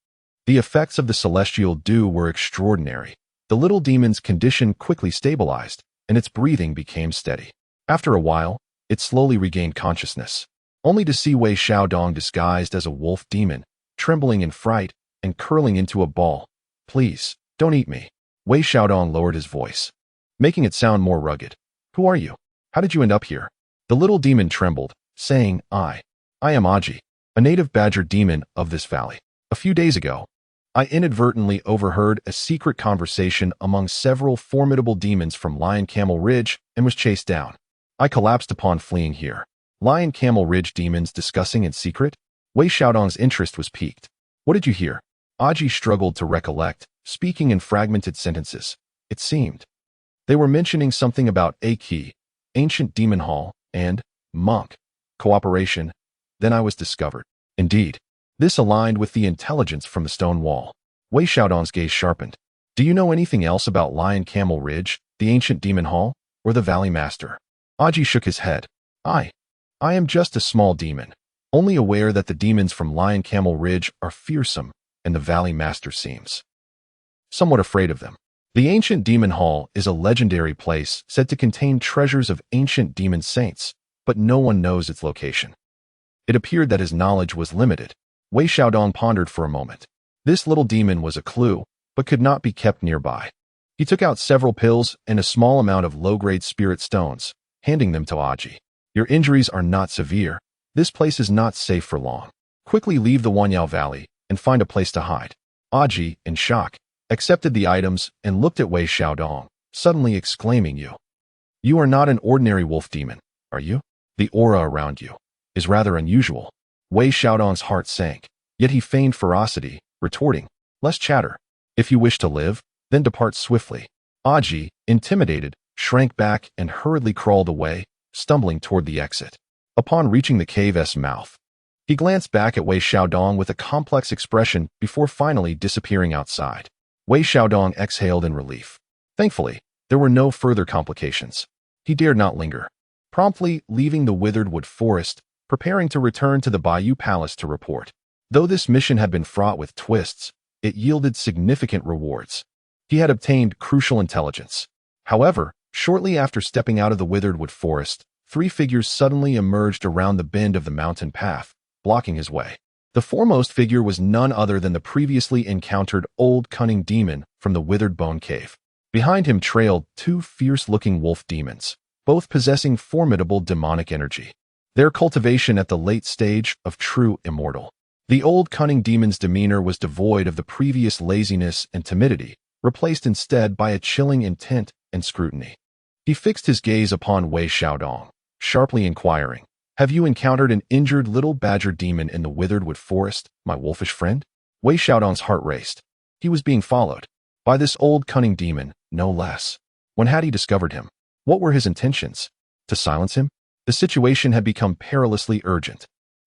The effects of the celestial dew were extraordinary. The little demon's condition quickly stabilized, and its breathing became steady. After a while, it slowly regained consciousness. only to see Wei Xiaodong disguised as a wolf demon, trembling in fright and curling into a ball. "Please, don't eat me." Wei Xiaodong lowered his voice, making it sound more rugged. "Who are you? How did you end up here?" The little demon trembled, saying, I am Aji, a native badger demon of this valley. A few days ago, I inadvertently overheard a secret conversation among several formidable demons from Lion Camel Ridge and was chased down. I collapsed upon fleeing here. Lion Camel Ridge demons discussing in secret? Wei Xiaodong's interest was piqued. "What did you hear?" Aji struggled to recollect, speaking in fragmented sentences. It seemed they were mentioning something about a key, ancient demon hall, and monk cooperation. Then I was discovered. Indeed, this aligned with the intelligence from the stone wall. Wei Xiaodong's gaze sharpened. "Do you know anything else about Lion Camel Ridge, the ancient demon hall, or the Valley Master?" Aji shook his head. I am just a small demon, only aware that the demons from Lion Camel Ridge are fearsome, and the Valley Master seems somewhat afraid of them. The ancient demon hall is a legendary place said to contain treasures of ancient demon saints, but no one knows its location. It appeared that his knowledge was limited. Wei Xiaodong pondered for a moment. This little demon was a clue, but could not be kept nearby. He took out several pills and a small amount of low-grade spirit stones, handing them to Aji. "Your injuries are not severe. This place is not safe for long. Quickly leave the Wanyao Valley and find a place to hide." Aji, in shock, accepted the items and looked at Wei Xiaodong, suddenly exclaiming, You are not an ordinary wolf demon, are you? The aura around you is rather unusual." Wei Xiaodong's heart sank, yet he feigned ferocity, retorting, "Less chatter. If you wish to live, then depart swiftly." Aji, intimidated, shrank back and hurriedly crawled away, stumbling toward the exit. Upon reaching the cave's mouth, he glanced back at Wei Xiaodong with a complex expression before finally disappearing outside. Wei Xiaodong exhaled in relief. Thankfully, there were no further complications. He dared not linger, promptly leaving the withered wood forest, preparing to return to the Bayou Palace to report. Though this mission had been fraught with twists, it yielded significant rewards. He had obtained crucial intelligence. However, shortly after stepping out of the withered wood forest, 3 figures suddenly emerged around the bend of the mountain path, blocking his way. The foremost figure was none other than the previously encountered old cunning demon from the withered bone cave. Behind him trailed 2 fierce-looking wolf demons, both possessing formidable demonic energy, their cultivation at the late stage of true immortal. The old cunning demon's demeanor was devoid of the previous laziness and timidity, replaced instead by a chilling intent and scrutiny. He fixed his gaze upon Wei Xiaodong, sharply inquiring, "Have you encountered an injured little badger demon in the withered wood forest, my wolfish friend?" Wei Xiaodong's heart raced. He was being followed by this old cunning demon, no less. When had he discovered him? What were his intentions? To silence him? The situation had become perilously urgent.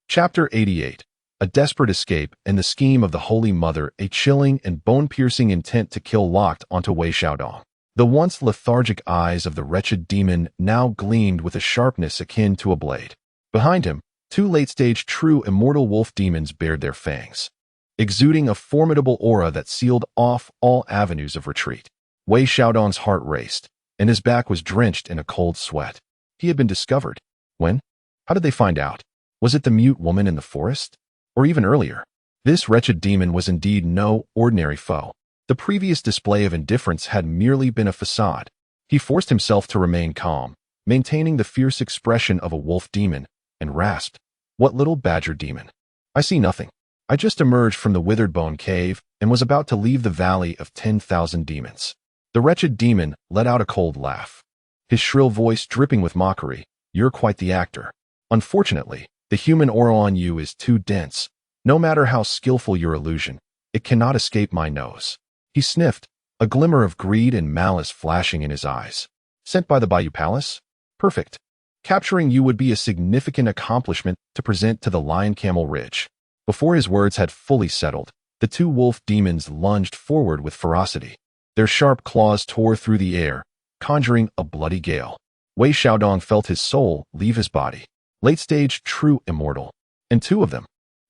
Chapter 88. A desperate escape and the scheme of the Holy Mother, a chilling and bone-piercing intent to kill locked onto Wei Xiaodong. The once lethargic eyes of the wretched demon now gleamed with a sharpness akin to a blade. Behind him, 2 late-stage true immortal wolf demons bared their fangs, exuding a formidable aura that sealed off all avenues of retreat. Wei Xiaodong's heart raced, and his back was drenched in a cold sweat. He had been discovered. When? How did they find out? Was it the mute woman in the forest? Or even earlier? This wretched demon was indeed no ordinary foe. The previous display of indifference had merely been a facade. He forced himself to remain calm, maintaining the fierce expression of a wolf demon, and rasped, "What little badger demon? I see nothing. I just emerged from the withered bone cave and was about to leave the valley of 10,000 demons." The wretched demon let out a cold laugh, his shrill voice dripping with mockery. "You're quite the actor. Unfortunately, the human aura on you is too dense. No matter how skillful your illusion, it cannot escape my nose." He sniffed, a glimmer of greed and malice flashing in his eyes. "Sent by the Bayou Palace? Perfect. Capturing you would be a significant accomplishment to present to the Lion Camel Ridge." Before his words had fully settled, the 2 wolf demons lunged forward with ferocity. Their sharp claws tore through the air, conjuring a bloody gale. Wei Xiaodong felt his soul leave his body. Late-stage true immortal, and 2 of them.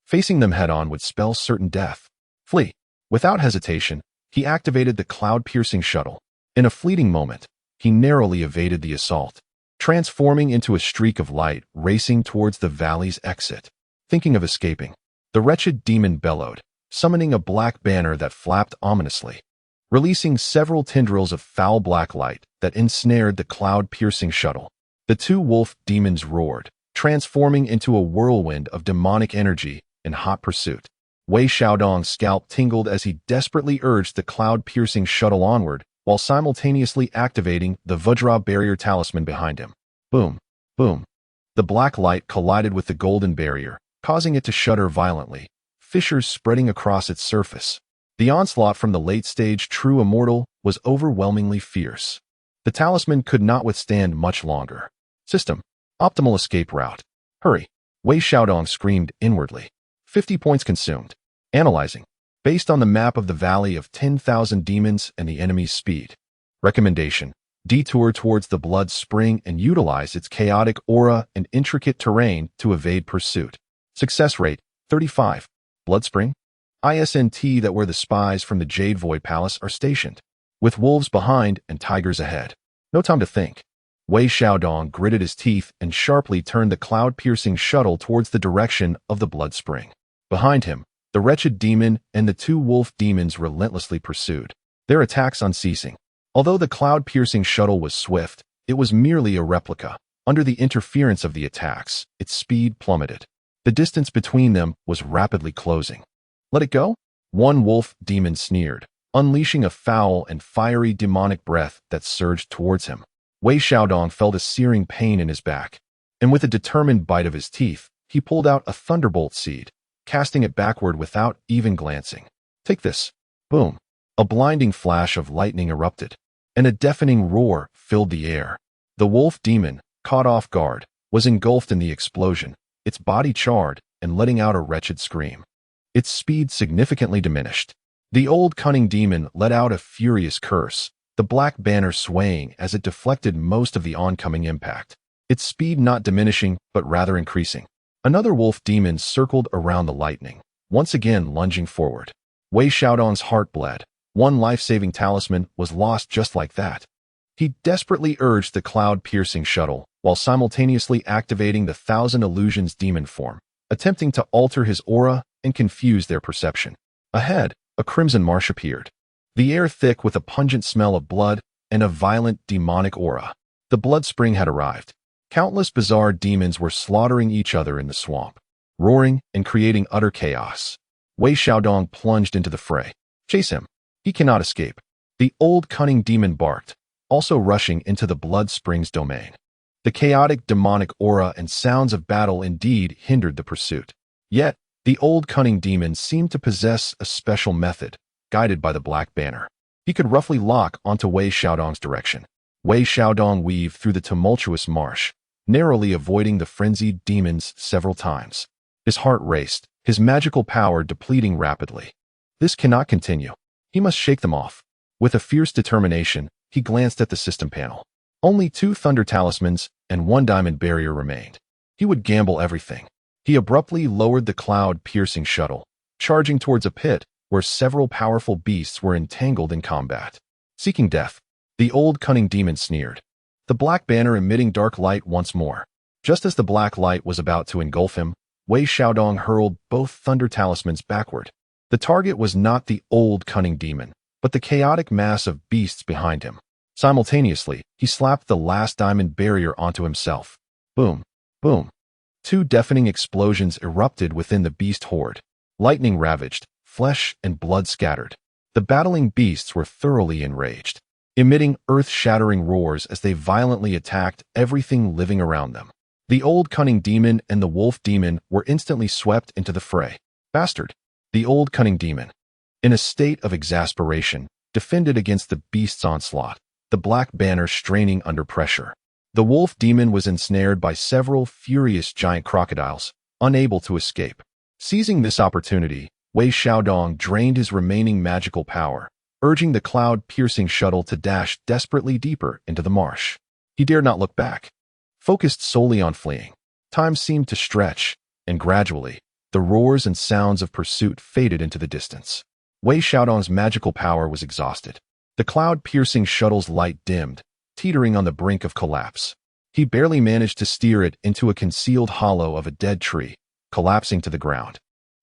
Facing them head-on would spell certain death. Flee. Without hesitation, he activated the cloud-piercing shuttle. In a fleeting moment, he narrowly evaded the assault. transforming into a streak of light racing towards the valley's exit. Thinking of escaping, the wretched demon bellowed, summoning a black banner that flapped ominously, releasing several tendrils of foul black light that ensnared the cloud-piercing shuttle. The two wolf demons roared, transforming into a whirlwind of demonic energy in hot pursuit. Wei Xiaodong's scalp tingled as he desperately urged the cloud-piercing shuttle onward, while simultaneously activating the Vajra barrier talisman behind him. Boom, boom. The black light collided with the golden barrier, causing it to shudder violently, fissures spreading across its surface. The onslaught from the late-stage true immortal was overwhelmingly fierce. The talisman could not withstand much longer. System. Optimal escape route. Hurry. Wei Xiaodong screamed inwardly. 50 points consumed. Analyzing. Based on the map of the Valley of 10,000 Demons and the enemy's speed. Recommendation. Detour towards the Blood Spring and utilize its chaotic aura and intricate terrain to evade pursuit. Success rate, 35. Blood Spring? ISNT that where the spies from the Jade Void Palace are stationed, with wolves behind and tigers ahead. No time to think. Wei Xiaodong gritted his teeth and sharply turned the cloud-piercing shuttle towards the direction of the Blood Spring. Behind him, the wretched demon and the two wolf demons relentlessly pursued, their attacks unceasing. Although the cloud-piercing shuttle was swift, it was merely a replica. Under the interference of the attacks, its speed plummeted. The distance between them was rapidly closing. Let it go? One wolf demon sneered, unleashing a foul and fiery demonic breath that surged towards him. Wei Xiaodong felt a searing pain in his back, and with a determined bite of his teeth, he pulled out a thunderbolt seed, casting it backward without even glancing. Take this. Boom. A blinding flash of lightning erupted, and a deafening roar filled the air. The wolf demon, caught off guard, was engulfed in the explosion, its body charred and letting out a wretched scream. Its speed significantly diminished. The old cunning demon let out a furious curse, the black banner swaying as it deflected most of the oncoming impact, its speed not diminishing but rather increasing. Another wolf demon circled around the lightning, once again lunging forward. Wei Xiaodong's heart bled. One life-saving talisman was lost just like that. He desperately urged the cloud-piercing shuttle, while simultaneously activating the Thousand Illusions demon form, attempting to alter his aura and confuse their perception. Ahead, a crimson marsh appeared, the air thick with a pungent smell of blood and a violent demonic aura. The blood spring had arrived. Countless bizarre demons were slaughtering each other in the swamp, roaring and creating utter chaos. Wei Xiaodong plunged into the fray. Chase him. He cannot escape. The old cunning demon barked, also rushing into the blood spring's domain. The chaotic demonic aura and sounds of battle indeed hindered the pursuit. Yet, the old cunning demon seemed to possess a special method, guided by the black banner. He could roughly lock onto Wei Xiaodong's direction. Wei Xiaodong weaved through the tumultuous marsh, narrowly avoiding the frenzied demons several times. His heart raced, his magical power depleting rapidly. This cannot continue. He must shake them off. With a fierce determination, he glanced at the system panel. Only 2 thunder talismans and 1 diamond barrier remained. He would gamble everything. He abruptly lowered the cloud-piercing shuttle, charging towards a pit where several powerful beasts were entangled in combat. Seeking death, the old cunning demon sneered, the black banner emitting dark light once more. Just as the black light was about to engulf him, Wei Xiaodong hurled both thunder talismans backward. The target was not the old cunning demon, but the chaotic mass of beasts behind him. Simultaneously, he slapped the last diamond barrier onto himself. Boom, boom. 2 deafening explosions erupted within the beast horde. Lightning ravaged, flesh and blood scattered. The battling beasts were thoroughly enraged, emitting earth-shattering roars as they violently attacked everything living around them. The old cunning demon and the wolf demon were instantly swept into the fray. Bastard! The old cunning demon, in a state of exasperation, defended against the beast's onslaught, the black banner straining under pressure. The wolf demon was ensnared by several furious giant crocodiles, unable to escape. Seizing this opportunity, Wei Xiaodong drained his remaining magical power, urging the cloud-piercing shuttle to dash desperately deeper into the marsh. He dared not look back. Focused solely on fleeing, time seemed to stretch, and gradually, the roars and sounds of pursuit faded into the distance. Wei Xiaodong's magical power was exhausted. The cloud-piercing shuttle's light dimmed, teetering on the brink of collapse. He barely managed to steer it into a concealed hollow of a dead tree, collapsing to the ground.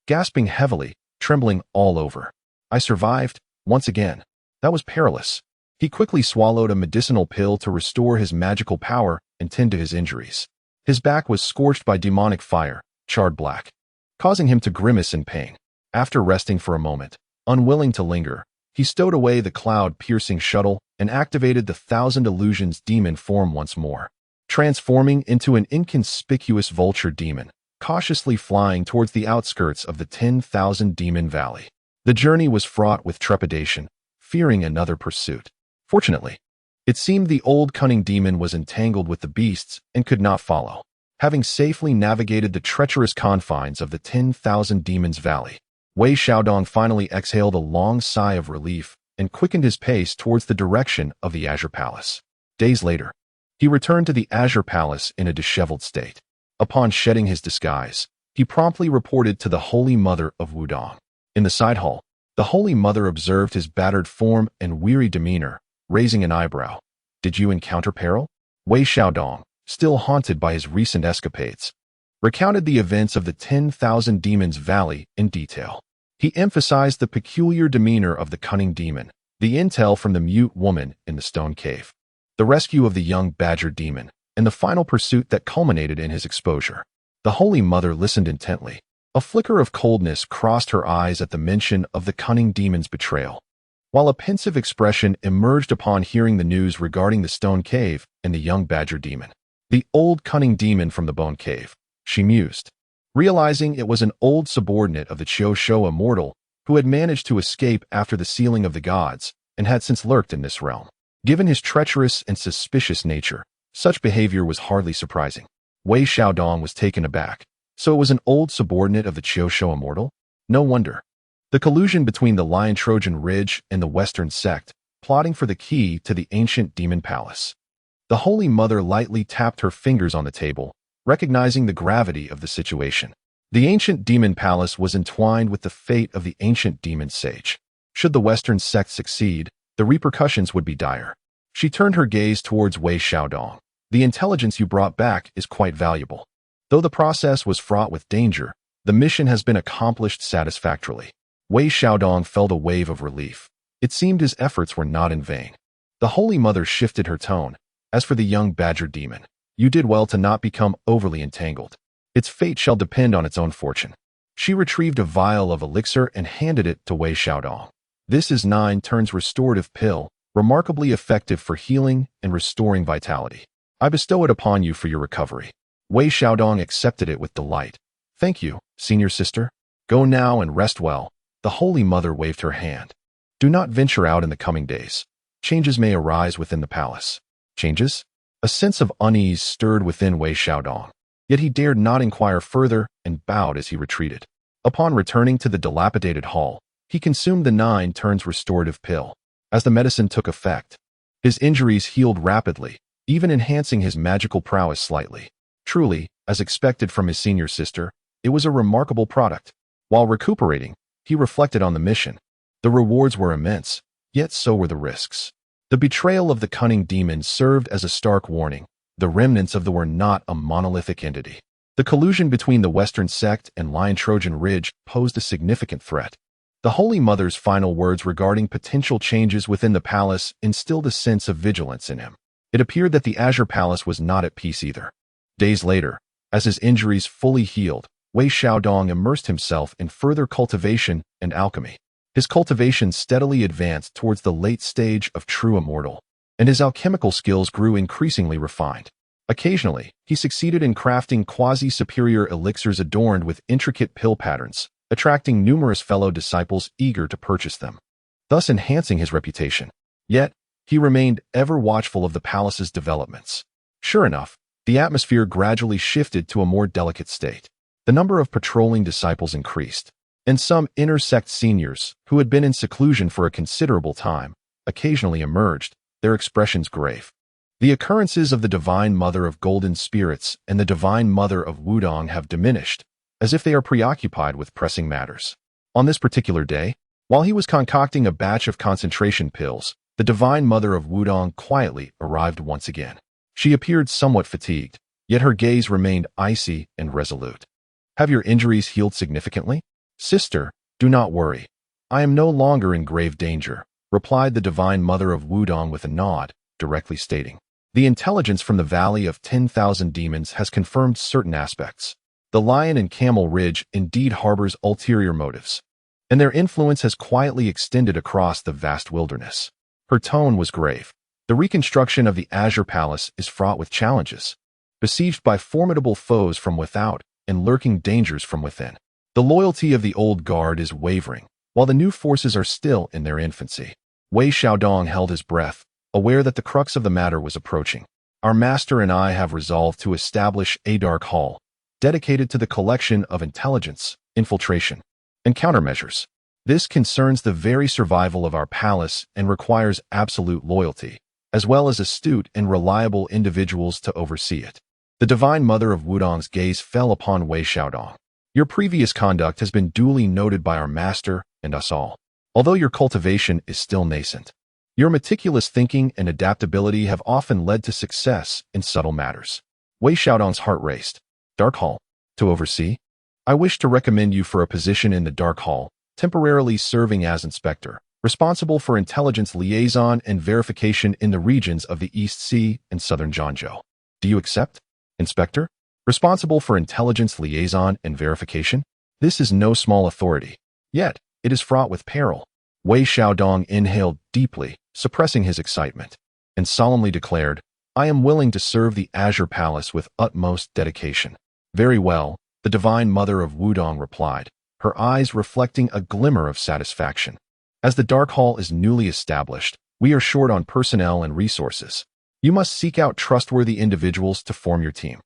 Gasping heavily, trembling all over. I survived, once again. That was perilous. He quickly swallowed a medicinal pill to restore his magical power and tend to his injuries. His back was scorched by demonic fire, charred black, causing him to grimace in pain. After resting for a moment, unwilling to linger, he stowed away the cloud-piercing shuttle and activated the Thousand Illusions demon form once more, transforming into an inconspicuous vulture demon, cautiously flying towards the outskirts of the 10,000 Demon Valley. The journey was fraught with trepidation, fearing another pursuit. Fortunately, it seemed the old cunning demon was entangled with the beasts and could not follow. Having safely navigated the treacherous confines of the 10,000 Demons Valley, Wei Xiaodong finally exhaled a long sigh of relief and quickened his pace towards the direction of the Azure Palace. Days later, he returned to the Azure Palace in a disheveled state. Upon shedding his disguise, he promptly reported to the Holy Mother of Wudong. In the side hall, the Holy Mother observed his battered form and weary demeanor, raising an eyebrow. "Did you encounter peril?" Wei Xiaodong, still haunted by his recent escapades, recounted the events of the 10,000 Demons Valley in detail. He emphasized the peculiar demeanor of the cunning demon, the intel from the mute woman in the stone cave, the rescue of the young badger demon, and the final pursuit that culminated in his exposure. The Holy Mother listened intently. A flicker of coldness crossed her eyes at the mention of the cunning demon's betrayal, while a pensive expression emerged upon hearing the news regarding the stone cave and the young badger demon. The old cunning demon from the bone cave, she mused, realizing it was an old subordinate of the Qiu immortal who had managed to escape after the sealing of the gods and had since lurked in this realm. Given his treacherous and suspicious nature, such behavior was hardly surprising. Wei Xiaodong was taken aback. So it was an old subordinate of the Qiu immortal? No wonder. The collusion between the Lion Trojan Ridge and the Western sect, plotting for the key to the ancient demon palace. The Holy Mother lightly tapped her fingers on the table, recognizing the gravity of the situation. The ancient demon palace was entwined with the fate of the ancient demon sage. Should the Western sect succeed, the repercussions would be dire. She turned her gaze towards Wei Xiaodong. "The intelligence you brought back is quite valuable. Though the process was fraught with danger, the mission has been accomplished satisfactorily." Wei Xiaodong felt a wave of relief. It seemed his efforts were not in vain. The Holy Mother shifted her tone. "As for the young badger demon, you did well to not become overly entangled. Its fate shall depend on its own fortune." She retrieved a vial of elixir and handed it to Wei Xiaodong. "This is 9 turns restorative pill, remarkably effective for healing and restoring vitality. I bestow it upon you for your recovery." Wei Xiaodong accepted it with delight. "Thank you, senior sister. Go now and rest well." The Holy Mother waved her hand. "Do not venture out in the coming days. Changes may arise within the palace." Changes? A sense of unease stirred within Wei Xiaodong. Yet he dared not inquire further and bowed as he retreated. Upon returning to the dilapidated hall, he consumed the 9 turns restorative pill. As the medicine took effect, his injuries healed rapidly, even enhancing his magical prowess slightly. Truly, as expected from his senior sister, it was a remarkable product. While recuperating, he reflected on the mission. The rewards were immense, yet so were the risks. The betrayal of the cunning demon served as a stark warning. The remnants of the were not a monolithic entity. The collusion between the Western sect and Lion Trojan Ridge posed a significant threat. The Holy Mother's final words regarding potential changes within the palace instilled a sense of vigilance in him. It appeared that the Azure Palace was not at peace either. Days later, as his injuries fully healed, Wei Xiaodong immersed himself in further cultivation and alchemy. His cultivation steadily advanced towards the late stage of true immortal, and his alchemical skills grew increasingly refined. Occasionally, he succeeded in crafting quasi-superior elixirs adorned with intricate pill patterns, attracting numerous fellow disciples eager to purchase them, thus enhancing his reputation. Yet, he remained ever watchful of the palace's developments. Sure enough, the atmosphere gradually shifted to a more delicate state. The number of patrolling disciples increased, and some inter-sect seniors, who had been in seclusion for a considerable time, occasionally emerged, their expressions grave. The occurrences of the Divine Mother of Golden Spirits and the Divine Mother of Wudong have diminished, as if they are preoccupied with pressing matters. On this particular day, while he was concocting a batch of concentration pills, the Divine Mother of Wudong quietly arrived once again. She appeared somewhat fatigued, yet her gaze remained icy and resolute. Have your injuries healed significantly? Sister, do not worry. I am no longer in grave danger, replied the divine mother of Wudong with a nod, directly stating. The intelligence from the Valley of 10,000 Demons has confirmed certain aspects. The Lion and Camel Ridge indeed harbors ulterior motives, and their influence has quietly extended across the vast wilderness. Her tone was grave. The reconstruction of the Azure Palace is fraught with challenges, besieged by formidable foes from without and lurking dangers from within. The loyalty of the old guard is wavering, while the new forces are still in their infancy. Wei Xiaodong held his breath, aware that the crux of the matter was approaching. Our master and I have resolved to establish a dark hall, dedicated to the collection of intelligence, infiltration, and countermeasures. This concerns the very survival of our palace and requires absolute loyalty, as well as astute and reliable individuals to oversee it. The divine mother of Wudong's gaze fell upon Wei Xiaodong. Your previous conduct has been duly noted by our master and us all. Although your cultivation is still nascent, your meticulous thinking and adaptability have often led to success in subtle matters. Wei Xiaodong's heart raced. Dark Hall? To oversee? I wish to recommend you for a position in the Dark Hall, temporarily serving as inspector, responsible for intelligence liaison and verification in the regions of the East Sea and Southern Zhangzhou. Do you accept? Inspector? Responsible for intelligence liaison and verification? This is no small authority. Yet, it is fraught with peril. Wei Xiaodong inhaled deeply, suppressing his excitement, and solemnly declared, I am willing to serve the Azure Palace with utmost dedication. Very well, the divine mother of Wudong replied, her eyes reflecting a glimmer of satisfaction. As the Dark Hall is newly established, we are short on personnel and resources. You must seek out trustworthy individuals to form your team.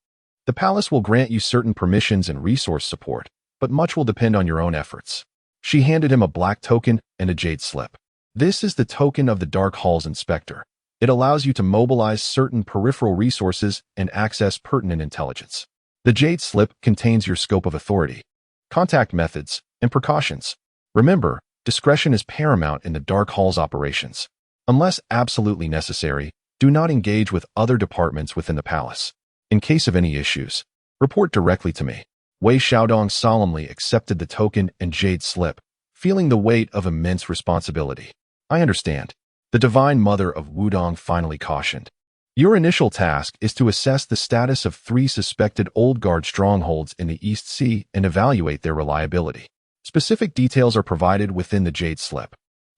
The palace will grant you certain permissions and resource support, but much will depend on your own efforts. She handed him a black token and a jade slip. This is the token of the Dark Hall's inspector. It allows you to mobilize certain peripheral resources and access pertinent intelligence. The jade slip contains your scope of authority, contact methods, and precautions. Remember, discretion is paramount in the Dark Hall's operations. Unless absolutely necessary, do not engage with other departments within the palace. In case of any issues, report directly to me. Wei Xiaodong solemnly accepted the token and jade slip, feeling the weight of immense responsibility. I understand. The divine mother of Wudong finally cautioned. Your initial task is to assess the status of 3 suspected Old Guard strongholds in the East Sea and evaluate their reliability. Specific details are provided within the jade slip.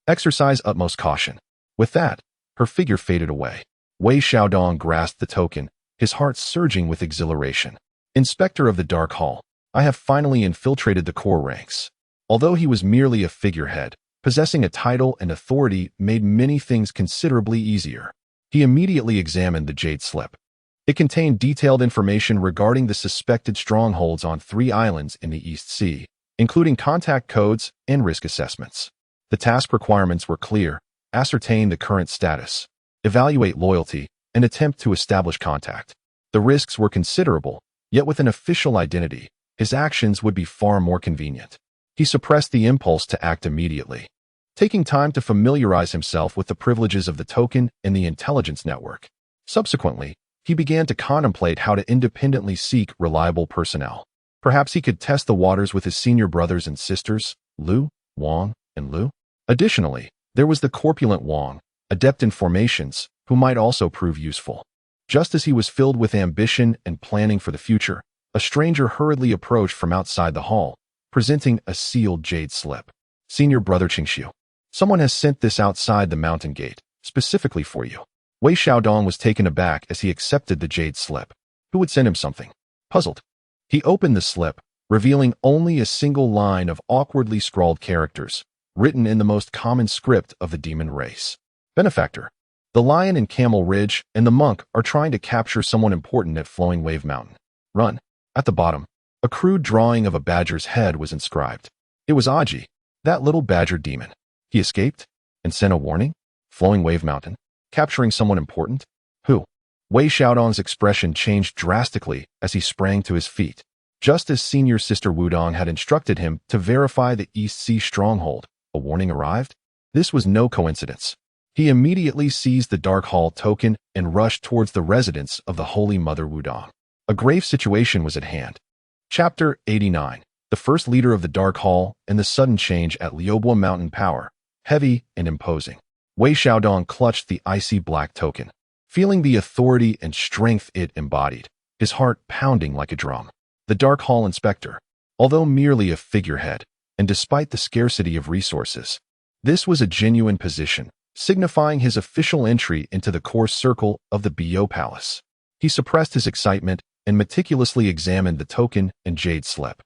Exercise utmost caution. With that, her figure faded away. Wei Xiaodong grasped the token, his heart surging with exhilaration. Inspector of the Dark Hall, I have finally infiltrated the core ranks. Although he was merely a figurehead, possessing a title and authority made many things considerably easier. He immediately examined the jade slip. It contained detailed information regarding the suspected strongholds on 3 islands in the East Sea, including contact codes and risk assessments. The task requirements were clear: ascertain the current status, evaluate loyalty, and attempt to establish contact. The risks were considerable, yet with an official identity, his actions would be far more convenient. He suppressed the impulse to act immediately, taking time to familiarize himself with the privileges of the token and the intelligence network. Subsequently, he began to contemplate how to independently seek reliable personnel. Perhaps he could test the waters with his senior brothers and sisters, Lu, Wang, and Lu. Additionally, there was the corpulent Wang, adept in formations, who might also prove useful. Just as he was filled with ambition and planning for the future, a stranger hurriedly approached from outside the hall, presenting a sealed jade slip. Senior Brother Qingxiu, someone has sent this outside the mountain gate, specifically for you. Wei Xiaodong was taken aback as he accepted the jade slip. Who would send him something? Puzzled, he opened the slip, revealing only a single line of awkwardly scrawled characters, written in the most common script of the demon race. Benefactor, the Lion and Camel Ridge and the monk are trying to capture someone important at Flowing Wave Mountain. Run. At the bottom, a crude drawing of a badger's head was inscribed. It was Aji, that little badger demon. He escaped and sent a warning? Flowing Wave Mountain? Capturing someone important? Who? Wei Xiaodong's expression changed drastically as he sprang to his feet. Just as senior sister Wudong had instructed him to verify the East Sea stronghold, a warning arrived. This was no coincidence. He immediately seized the Dark Hall token and rushed towards the residence of the Holy Mother Wudong. A grave situation was at hand. Chapter 89. The first leader of the Dark Hall and the sudden change at Liubo Mountain Power, heavy and imposing. Wei Xiaodong clutched the icy black token, feeling the authority and strength it embodied, his heart pounding like a drum. The Dark Hall inspector, although merely a figurehead, and despite the scarcity of resources, this was a genuine position, signifying his official entry into the core circle of the Bio Palace. He suppressed his excitement and meticulously examined the token and jade slip.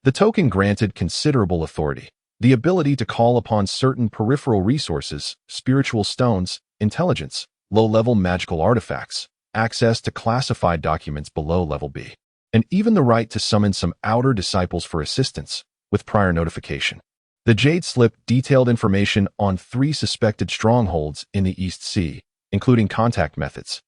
The token granted considerable authority, the ability to call upon certain peripheral resources, spiritual stones, intelligence, low-level magical artifacts, access to classified documents below level B, and even the right to summon some outer disciples for assistance, with prior notification. The Jade Slip detailed information on 3 suspected strongholds in the East Sea, including contact methods,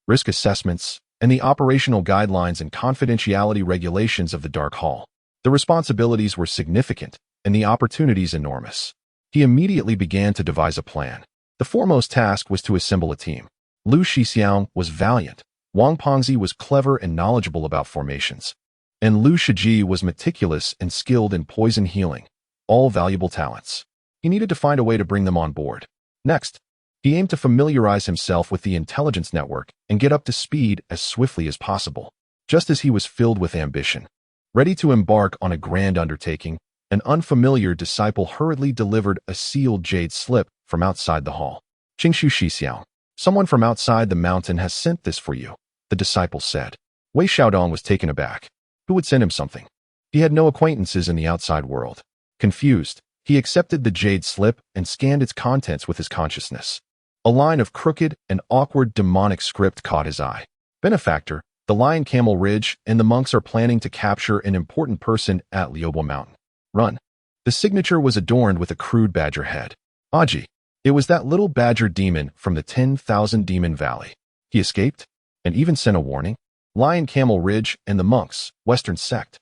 risk assessments, and the operational guidelines and confidentiality regulations of the Dark Hall. The responsibilities were significant, and the opportunities enormous. He immediately began to devise a plan. The foremost task was to assemble a team. Lu Shixiang was valiant, Wang Pengzi was clever and knowledgeable about formations, and Lu Shiji was meticulous and skilled in poison healing, all valuable talents. He needed to find a way to bring them on board. Next, he aimed to familiarize himself with the intelligence network and get up to speed as swiftly as possible. Just as he was filled with ambition, ready to embark on a grand undertaking, an unfamiliar disciple hurriedly delivered a sealed jade slip from outside the hall. Qingshu Shixiao, someone from outside the mountain has sent this for you, the disciple said. Wei Xiaodong was taken aback. Who would send him something? He had no acquaintances in the outside world. Confused, he accepted the jade slip and scanned its contents with his consciousness. A line of crooked and awkward demonic script caught his eye. Benefactor, the Lion Camel Ridge and the monks are planning to capture an important person at Liubo Mountain. Run. The signature was adorned with a crude badger head. Aji. It was that little badger demon from the 10,000 Demon Valley. He escaped, and even sent a warning. Lion Camel Ridge and the monks, Western Sect.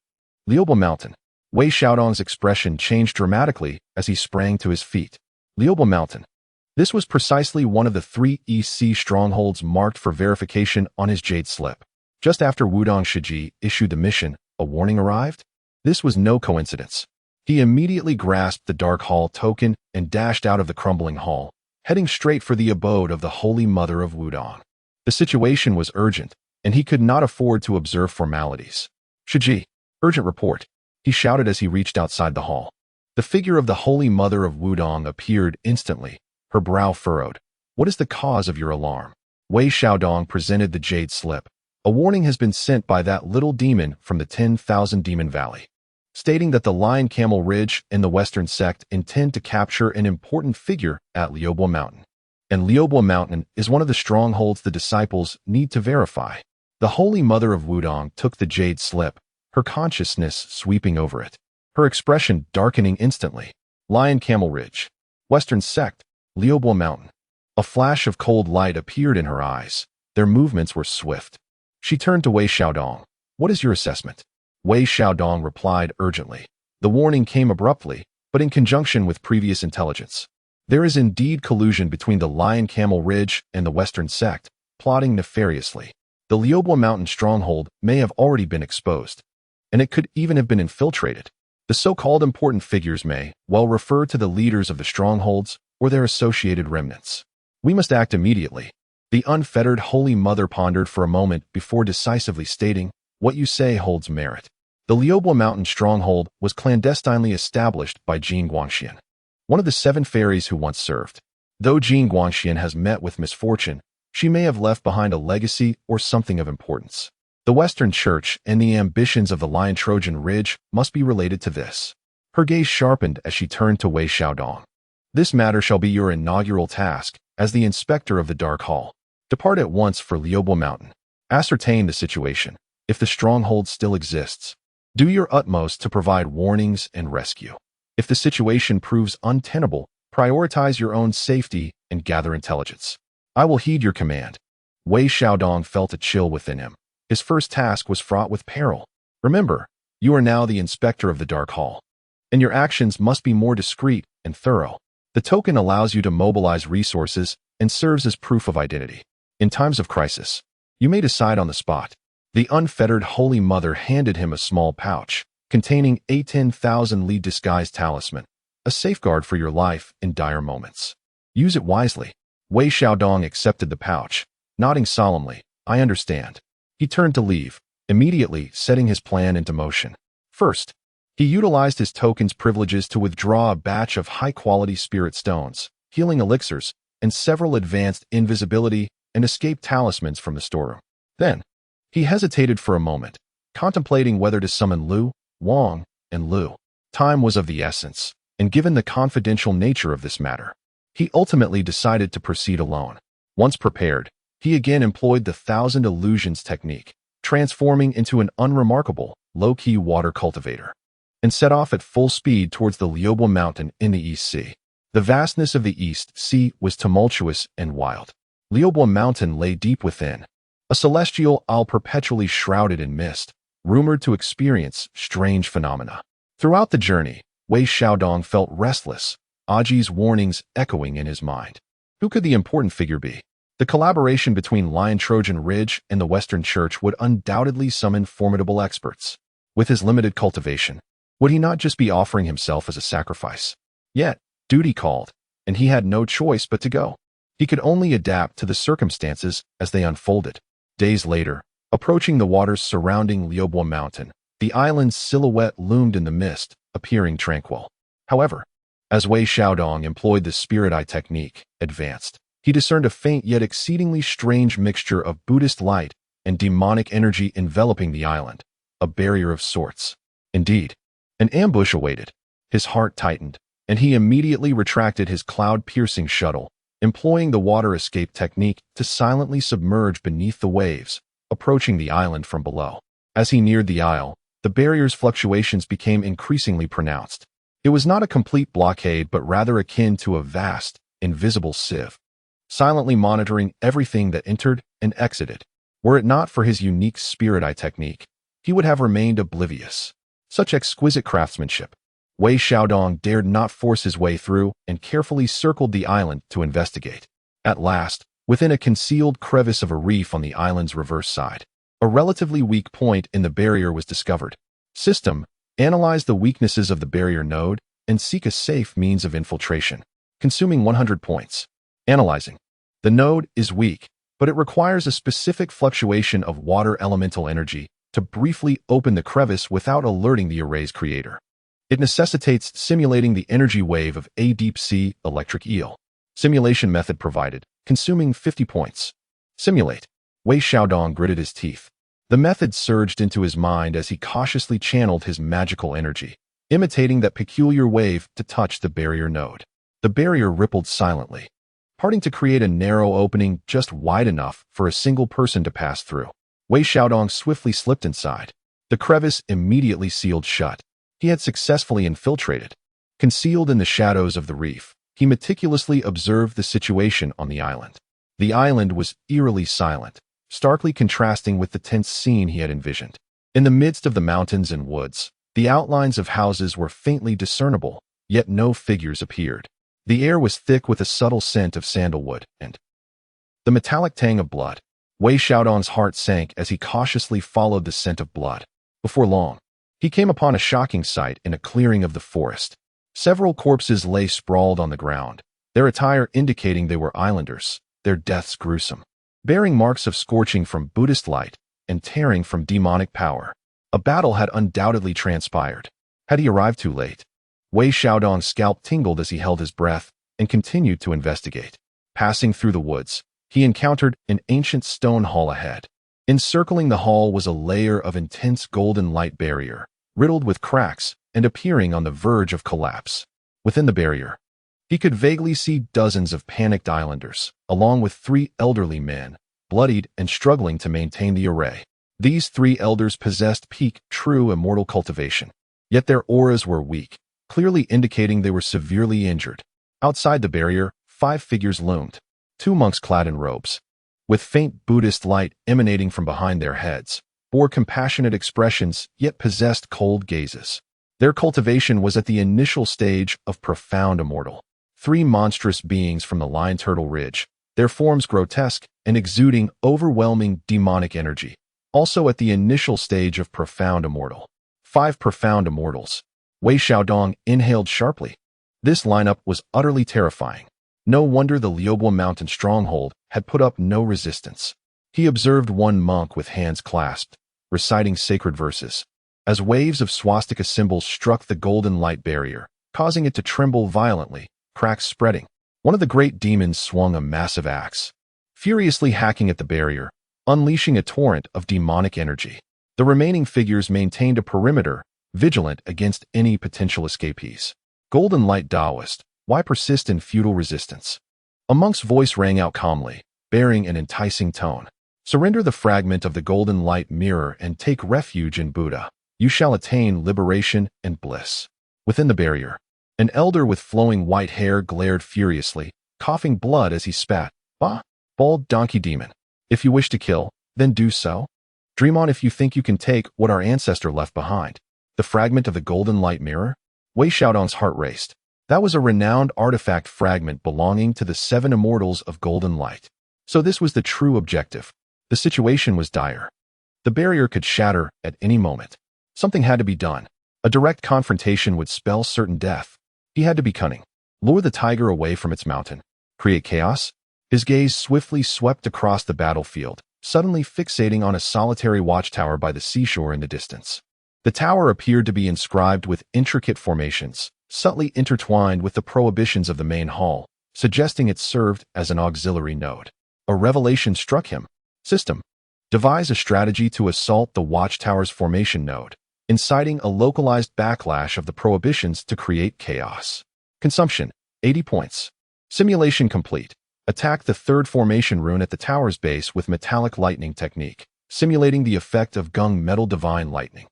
Liubo Mountain. Wei Xiaodong's expression changed dramatically as he sprang to his feet. Liubo Mountain. This was precisely one of the 3 East Sea strongholds marked for verification on his jade slip. Just after Wudong Shiji issued the mission, a warning arrived. This was no coincidence. He immediately grasped the Dark Hall token and dashed out of the crumbling hall, heading straight for the abode of the Holy Mother of Wudong. The situation was urgent, and he could not afford to observe formalities. Shiji, urgent report, he shouted as he reached outside the hall. The figure of the Holy Mother of Wudong appeared instantly, her brow furrowed. What is the cause of your alarm? Wei Xiaodong presented the jade slip. A warning has been sent by that little demon from the 10,000 Demon Valley, stating that the Lion Camel Ridge and the Western Sect intend to capture an important figure at Liubo Mountain. And Liubo Mountain is one of the strongholds the disciples need to verify. The Holy Mother of Wudong took the jade slip, her consciousness sweeping over it, her expression darkening instantly. Lion Camel Ridge, Western Sect, Liubo Mountain. A flash of cold light appeared in her eyes. Their movements were swift. She turned to Wei Xiaodong. What is your assessment? Wei Xiaodong replied urgently. The warning came abruptly, but in conjunction with previous intelligence. There is indeed collusion between the Lion Camel Ridge and the Western Sect, plotting nefariously. The Liubo Mountain stronghold may have already been exposed, and it could even have been infiltrated. The so-called important figures may, well, refer to the leaders of the strongholds or their associated remnants. We must act immediately. The unfettered Holy Mother pondered for a moment before decisively stating, what you say holds merit. The Liubo Mountain stronghold was clandestinely established by Jin Guangxian, one of the 7 fairies who once served. Though Jin Guangxian has met with misfortune, she may have left behind a legacy or something of importance. The Western Church and the ambitions of the Lion Trojan Ridge must be related to this. Her gaze sharpened as she turned to Wei Xiaodong. This matter shall be your inaugural task as the inspector of the Dark Hall. Depart at once for Liubo Mountain. Ascertain the situation. If the stronghold still exists, do your utmost to provide warnings and rescue. If the situation proves untenable, prioritize your own safety and gather intelligence. I will heed your command. Wei Xiaodong felt a chill within him. His first task was fraught with peril. Remember, you are now the inspector of the Dark Hall, and your actions must be more discreet and thorough. The token allows you to mobilize resources and serves as proof of identity. In times of crisis, you may decide on the spot. The unfettered Holy Mother handed him a small pouch containing a 10,000 lead disguise talisman, a safeguard for your life in dire moments. Use it wisely. Wei Xiaodong accepted the pouch, nodding solemnly. I understand. He turned to leave, immediately setting his plan into motion. First, he utilized his token's privileges to withdraw a batch of high-quality spirit stones, healing elixirs, and several advanced invisibility and escape talismans from the storeroom. Then, he hesitated for a moment, contemplating whether to summon Lu, Wang, and Lu. Time was of the essence, and given the confidential nature of this matter, he ultimately decided to proceed alone. Once prepared, he again employed the 1,000 illusions technique, transforming into an unremarkable, low-key water cultivator, and set off at full speed towards the Liubo Mountain in the East Sea. The vastness of the East Sea was tumultuous and wild. Liubo Mountain lay deep within, a celestial isle perpetually shrouded in mist, rumored to experience strange phenomena. Throughout the journey, Wei Xiaodong felt restless, Aji's warnings echoing in his mind. Who could the important figure be? The collaboration between Lion Trojan Ridge and the Western Church would undoubtedly summon formidable experts. With his limited cultivation, would he not just be offering himself as a sacrifice? Yet, duty called, and he had no choice but to go. He could only adapt to the circumstances as they unfolded. Days later, approaching the waters surrounding Liubo Mountain, the island's silhouette loomed in the mist, appearing tranquil. However, as Wei Xiaodong employed the spirit eye technique, advanced, he discerned a faint yet exceedingly strange mixture of Buddhist light and demonic energy enveloping the island, a barrier of sorts. Indeed, an ambush awaited. His heart tightened, and he immediately retracted his cloud-piercing shuttle, employing the water escape technique to silently submerge beneath the waves, approaching the island from below. As he neared the isle, the barrier's fluctuations became increasingly pronounced. It was not a complete blockade, but rather akin to a vast, invisible sieve, silently monitoring everything that entered and exited. Were it not for his unique spirit eye technique, he would have remained oblivious. Such exquisite craftsmanship. Wei Xiaodong dared not force his way through and carefully circled the island to investigate. At last, within a concealed crevice of a reef on the island's reverse side, a relatively weak point in the barrier was discovered. System: analyze the weaknesses of the barrier node and seek a safe means of infiltration, consuming 100 points. Analyzing. The node is weak, but it requires a specific fluctuation of water elemental energy to briefly open the crevice without alerting the array's creator. It necessitates simulating the energy wave of a deep-sea electric eel. Simulation method provided, consuming 50 points. Simulate. Wei Xiaodong gritted his teeth. The method surged into his mind as he cautiously channeled his magical energy, imitating that peculiar wave to touch the barrier node. The barrier rippled silently, parting to create a narrow opening just wide enough for a single person to pass through. Wei Xiaodong swiftly slipped inside. The crevice immediately sealed shut. He had successfully infiltrated. Concealed in the shadows of the reef, he meticulously observed the situation on the island. The island was eerily silent, starkly contrasting with the tense scene he had envisioned. In the midst of the mountains and woods, the outlines of houses were faintly discernible, yet no figures appeared. The air was thick with a subtle scent of sandalwood and the metallic tang of blood. Wei Xiaodong's heart sank as he cautiously followed the scent of blood. Before long, he came upon a shocking sight in a clearing of the forest. Several corpses lay sprawled on the ground, their attire indicating they were islanders, their deaths gruesome, bearing marks of scorching from Buddhist light and tearing from demonic power. A battle had undoubtedly transpired. Had he arrived too late? Wei Xiaodong's scalp tingled as he held his breath and continued to investigate. Passing through the woods, he encountered an ancient stone hall ahead. Encircling the hall was a layer of intense golden light barrier, riddled with cracks and appearing on the verge of collapse. Within the barrier, he could vaguely see dozens of panicked islanders, along with 3 elderly men, bloodied and struggling to maintain the array. These 3 elders possessed peak, true immortal cultivation, yet their auras were weak, clearly indicating they were severely injured. Outside the barrier, 5 figures loomed, 2 monks clad in robes, with faint Buddhist light emanating from behind their heads, bore compassionate expressions yet possessed cold gazes. Their cultivation was at the initial stage of profound immortal. 3 monstrous beings from the Lion Turtle Ridge, their forms grotesque and exuding overwhelming demonic energy. Also at the initial stage of Profound Immortal. 5 Profound Immortals. Wei Xiaodong inhaled sharply. This lineup was utterly terrifying. No wonder the Liubo Mountain stronghold had put up no resistance. He observed one monk with hands clasped, reciting sacred verses. As waves of swastika symbols struck the golden light barrier, causing it to tremble violently, cracks spreading. One of the great demons swung a massive axe, furiously hacking at the barrier, unleashing a torrent of demonic energy. The remaining figures maintained a perimeter, vigilant against any potential escapees. Golden Light Taoist, why persist in futile resistance? A monk's voice rang out calmly, bearing an enticing tone. Surrender the fragment of the golden light mirror and take refuge in Buddha. You shall attain liberation and bliss. Within the barrier, an elder with flowing white hair glared furiously, coughing blood as he spat. Bah, bald donkey demon. If you wish to kill, then do so. Dream on if you think you can take what our ancestor left behind. The fragment of the golden light mirror? Wei Xiaodong's heart raced. That was a renowned artifact fragment belonging to the 7 immortals of golden light. So this was the true objective. The situation was dire. The barrier could shatter at any moment. Something had to be done. A direct confrontation would spell certain death. He had to be cunning. Lure the tiger away from its mountain. Create chaos? His gaze swiftly swept across the battlefield, suddenly fixating on a solitary watchtower by the seashore in the distance. The tower appeared to be inscribed with intricate formations, subtly intertwined with the prohibitions of the main hall, suggesting it served as an auxiliary node. A revelation struck him. System. Devise a strategy to assault the watchtower's formation node, inciting a localized backlash of the prohibitions to create chaos. Consumption, 80 points. Simulation complete. Attack the 3rd formation rune at the tower's base with metallic lightning technique, simulating the effect of gung metal divine lightning.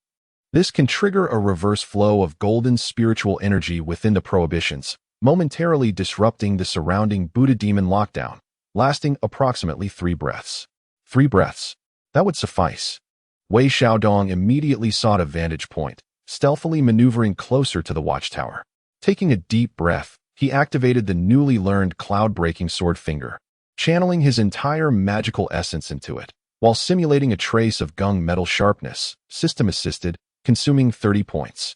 This can trigger a reverse flow of golden spiritual energy within the prohibitions, momentarily disrupting the surrounding Buddha demon lockdown, lasting approximately 3 breaths. 3 breaths. That would suffice. Wei Xiaodong immediately sought a vantage point, stealthily maneuvering closer to the watchtower. Taking a deep breath, he activated the newly learned cloud-breaking sword finger, channeling his entire magical essence into it, while simulating a trace of gung metal sharpness, system-assisted, consuming 30 points.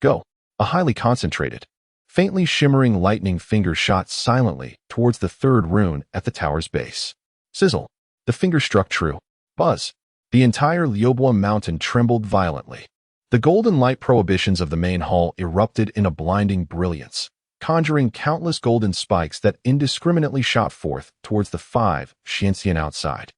Go. A highly concentrated, faintly shimmering lightning finger shot silently towards the 3rd rune at the tower's base. Sizzle. The finger struck true. Buzz. The entire Liubo Mountain trembled violently. The golden light prohibitions of the main hall erupted in a blinding brilliance, conjuring countless golden spikes that indiscriminately shot forth towards the 5 Xianxian outside.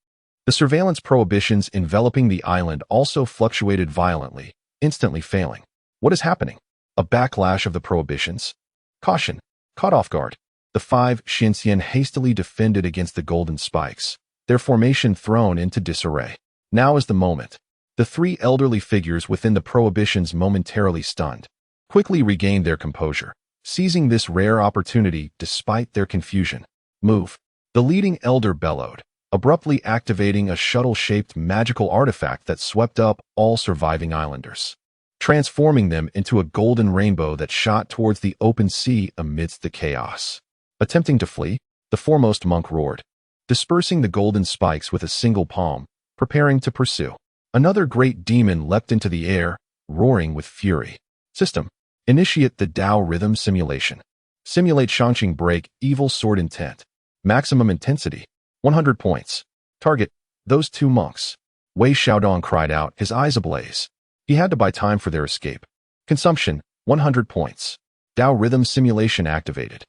The surveillance prohibitions enveloping the island also fluctuated violently, instantly failing. What is happening? A backlash of the prohibitions? Caution. Caught off guard. The 5 Xianxian hastily defended against the golden spikes, their formation thrown into disarray. Now is the moment. The 3 elderly figures within the prohibitions, momentarily stunned, quickly regained their composure, seizing this rare opportunity despite their confusion. Move. The leading elder bellowed, abruptly activating a shuttle-shaped magical artifact that swept up all surviving islanders, transforming them into a golden rainbow that shot towards the open sea amidst the chaos. Attempting to flee, the foremost monk roared, dispersing the golden spikes with a single palm, preparing to pursue. Another great demon leapt into the air, roaring with fury. System. Initiate the Tao rhythm simulation. Simulate Shangqing break, evil sword intent. Maximum intensity, 100 points. Target, those 2 monks. Wei Xiaodong cried out, his eyes ablaze. He had to buy time for their escape. Consumption, 100 points. Tao rhythm simulation activated.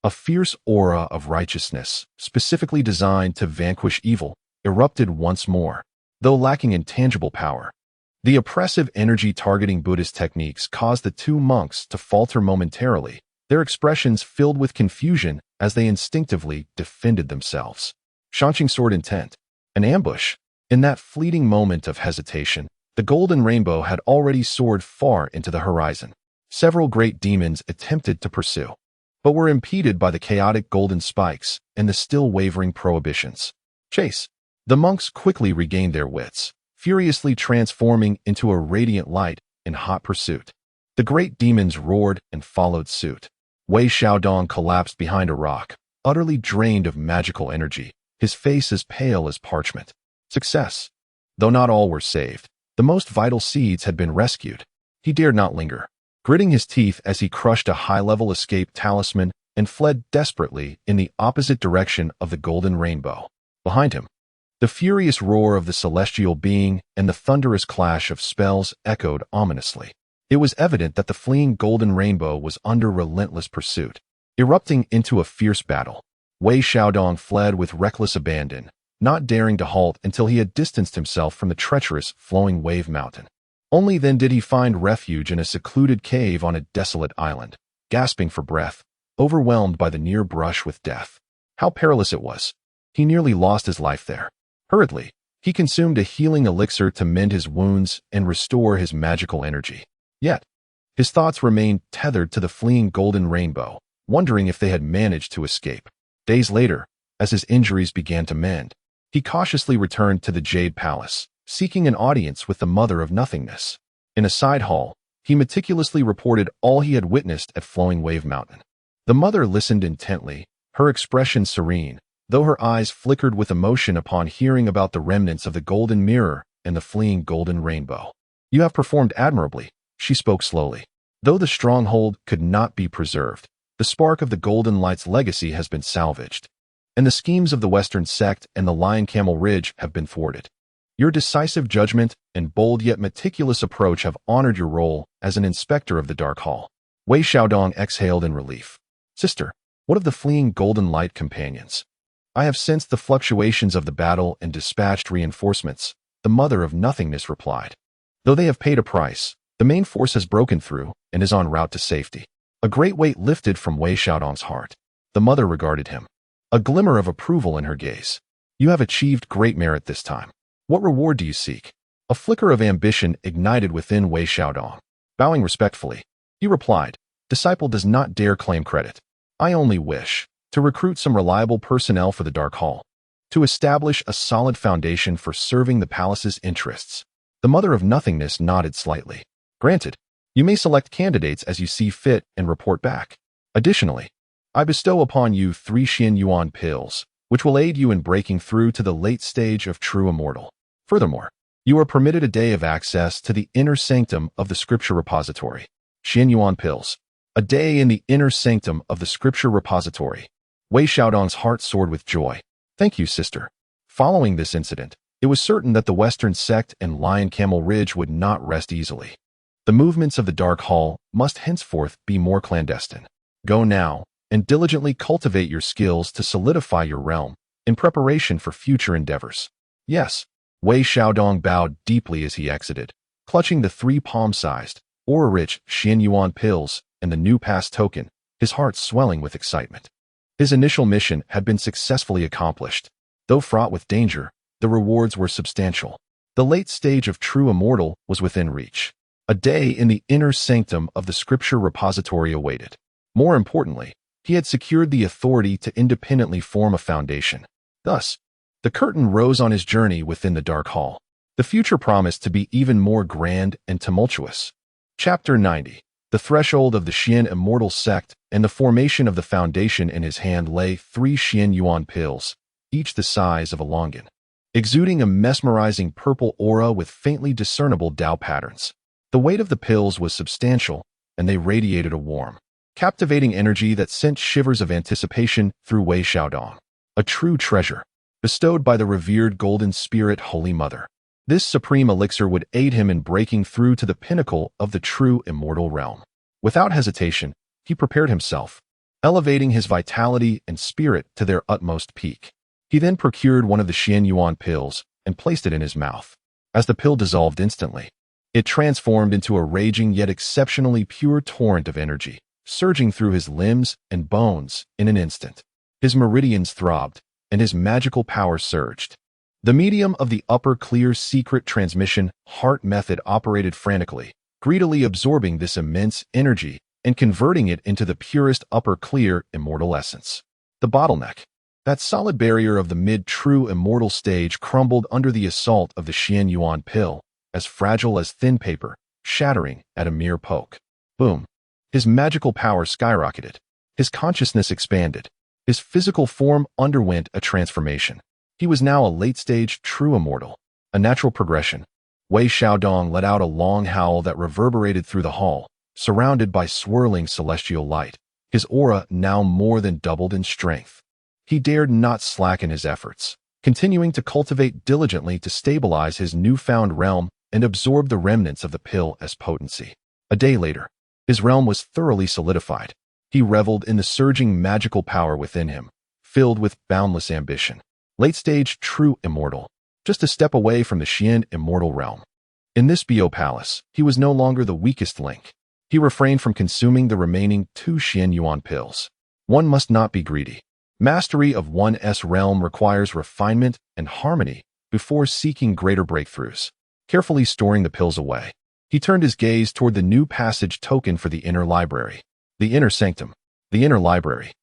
A fierce aura of righteousness, specifically designed to vanquish evil, erupted once more, though lacking intangible power. The oppressive energy targeting Buddhist techniques caused the 2 monks to falter momentarily, their expressions filled with confusion as they instinctively defended themselves. Shangqing sword intent. An ambush. In that fleeting moment of hesitation, the golden rainbow had already soared far into the horizon. Several great demons attempted to pursue, but were impeded by the chaotic golden spikes and the still wavering prohibitions. Chase. The monks quickly regained their wits, furiously transforming into a radiant light in hot pursuit. The great demons roared and followed suit. Wei Xiaodong collapsed behind a rock, utterly drained of magical energy, his face as pale as parchment. Success. Though not all were saved, the most vital seeds had been rescued. He dared not linger, gritting his teeth as he crushed a high-level escape talisman and fled desperately in the opposite direction of the golden rainbow. Behind him, the furious roar of the celestial being and the thunderous clash of spells echoed ominously. It was evident that the fleeing golden rainbow was under relentless pursuit. Erupting into a fierce battle, Wei Xiaodong fled with reckless abandon, not daring to halt until he had distanced himself from the treacherous flowing wave mountain. Only then did he find refuge in a secluded cave on a desolate island, gasping for breath, overwhelmed by the near brush with death. How perilous it was. He nearly lost his life there. Hurriedly, he consumed a healing elixir to mend his wounds and restore his magical energy. Yet, his thoughts remained tethered to the fleeing golden rainbow, wondering if they had managed to escape. Days later, as his injuries began to mend, he cautiously returned to the Jade Palace, seeking an audience with the Mother of Nothingness. In a side hall, he meticulously reported all he had witnessed at Flowing Wave Mountain. The mother listened intently, her expression serene, though her eyes flickered with emotion upon hearing about the remnants of the golden mirror and the fleeing golden rainbow. "You have performed admirably," she spoke slowly. "Though the stronghold could not be preserved, the spark of the Golden Light's legacy has been salvaged, and the schemes of the Western sect and the Lion Camel Ridge have been thwarted. Your decisive judgment and bold yet meticulous approach have honored your role as an inspector of the Dark Hall." Wei Xiaodong exhaled in relief. "Sister, what of the fleeing Golden Light companions?" "I have sensed the fluctuations of the battle and dispatched reinforcements," the Mother of Nothingness replied. "Though they have paid a price, the main force has broken through and is en route to safety." A great weight lifted from Wei Xiaodong's heart. The mother regarded him, a glimmer of approval in her gaze. "You have achieved great merit this time. What reward do you seek?" A flicker of ambition ignited within Wei Xiaodong. Bowing respectfully, he replied, "Disciple does not dare claim credit. I only wish to recruit some reliable personnel for the Dark Hall, to establish a solid foundation for serving the palace's interests." The Mother of Nothingness nodded slightly. "Granted. You may select candidates as you see fit and report back. Additionally, I bestow upon you 3 Xian Yuan pills, which will aid you in breaking through to the late stage of true immortal. Furthermore, you are permitted a day of access to the inner sanctum of the scripture repository." Xian Yuan pills. A day in the inner sanctum of the scripture repository. Wei Xiaodong's heart soared with joy. "Thank you, sister." Following this incident, it was certain that the Western sect and Lion Camel Ridge would not rest easily. The movements of the Dark Hall must henceforth be more clandestine. Go now and diligently cultivate your skills to solidify your realm in preparation for future endeavors. "Yes." Wei Xiaodong bowed deeply as he exited, clutching the 3 palm-sized, aura-rich Xian Yuan pills and the new pass token, his heart swelling with excitement. His initial mission had been successfully accomplished. Though fraught with danger, the rewards were substantial. The late stage of true immortal was within reach. A day in the inner sanctum of the scripture repository awaited. More importantly, he had secured the authority to independently form a foundation. Thus, the curtain rose on his journey within the Dark Hall. The future promised to be even more grand and tumultuous. Chapter 90. The threshold of the Xian immortal sect and the formation of the foundation. In his hand lay 3 Xian Yuan pills, each the size of a longan, exuding a mesmerizing purple aura with faintly discernible Tao patterns. The weight of the pills was substantial, and they radiated a warm, captivating energy that sent shivers of anticipation through Wei Xiaodong. A true treasure, bestowed by the revered Golden Spirit Holy Mother. This supreme elixir would aid him in breaking through to the pinnacle of the true immortal realm. Without hesitation, he prepared himself, elevating his vitality and spirit to their utmost peak. He then procured one of the Xian Yuan pills and placed it in his mouth. As the pill dissolved instantly, it transformed into a raging yet exceptionally pure torrent of energy, surging through his limbs and bones in an instant. His meridians throbbed, and his magical power surged. The medium of the upper clear secret transmission heart method operated frantically, greedily absorbing this immense energy and converting it into the purest upper clear immortal essence. The bottleneck, that solid barrier of the mid-true immortal stage, crumbled under the assault of the Xian Yuan pill, as fragile as thin paper, shattering at a mere poke. Boom. His magical power skyrocketed. His consciousness expanded, His physical form underwent a transformation. He was now a late-stage true immortal, a natural progression. Wei Xiaodong let out a long howl that reverberated through the hall, surrounded by swirling celestial light. His aura now more than doubled in strength. He dared not slacken his efforts, continuing to cultivate diligently to stabilize his newfound realm and absorb the remnants of the pill as potency. A day later, his realm was thoroughly solidified. He reveled in the surging magical power within him, filled with boundless ambition. Late-stage true immortal, just a step away from the Xian immortal realm. In this Bio Palace, he was no longer the weakest link. He refrained from consuming the remaining 2 Xian Yuan pills. One must not be greedy. Mastery of one's realm requires refinement and harmony before seeking greater breakthroughs. Carefully storing the pills away, he turned his gaze toward the new passage token for the inner library. The inner sanctum. The inner library.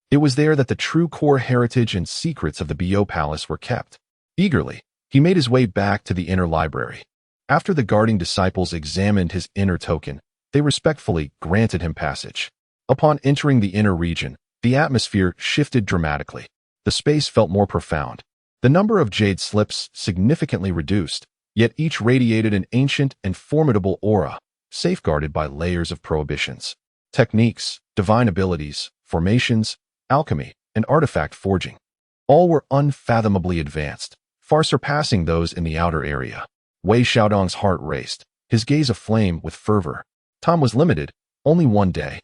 It was there that the true core heritage and secrets of the Bio Palace were kept. Eagerly, he made his way back to the inner library. After the guarding disciples examined his inner token, they respectfully granted him passage. Upon entering the inner region, the atmosphere shifted dramatically. The space felt more profound. The number of jade slips significantly reduced, yet each radiated an ancient and formidable aura, safeguarded by layers of prohibitions. Techniques, divine abilities, formations, alchemy, and artifact forging. All were unfathomably advanced, far surpassing those in the outer area. Wei Xiaodong's heart raced, his gaze aflame with fervor. Time was limited, only one day.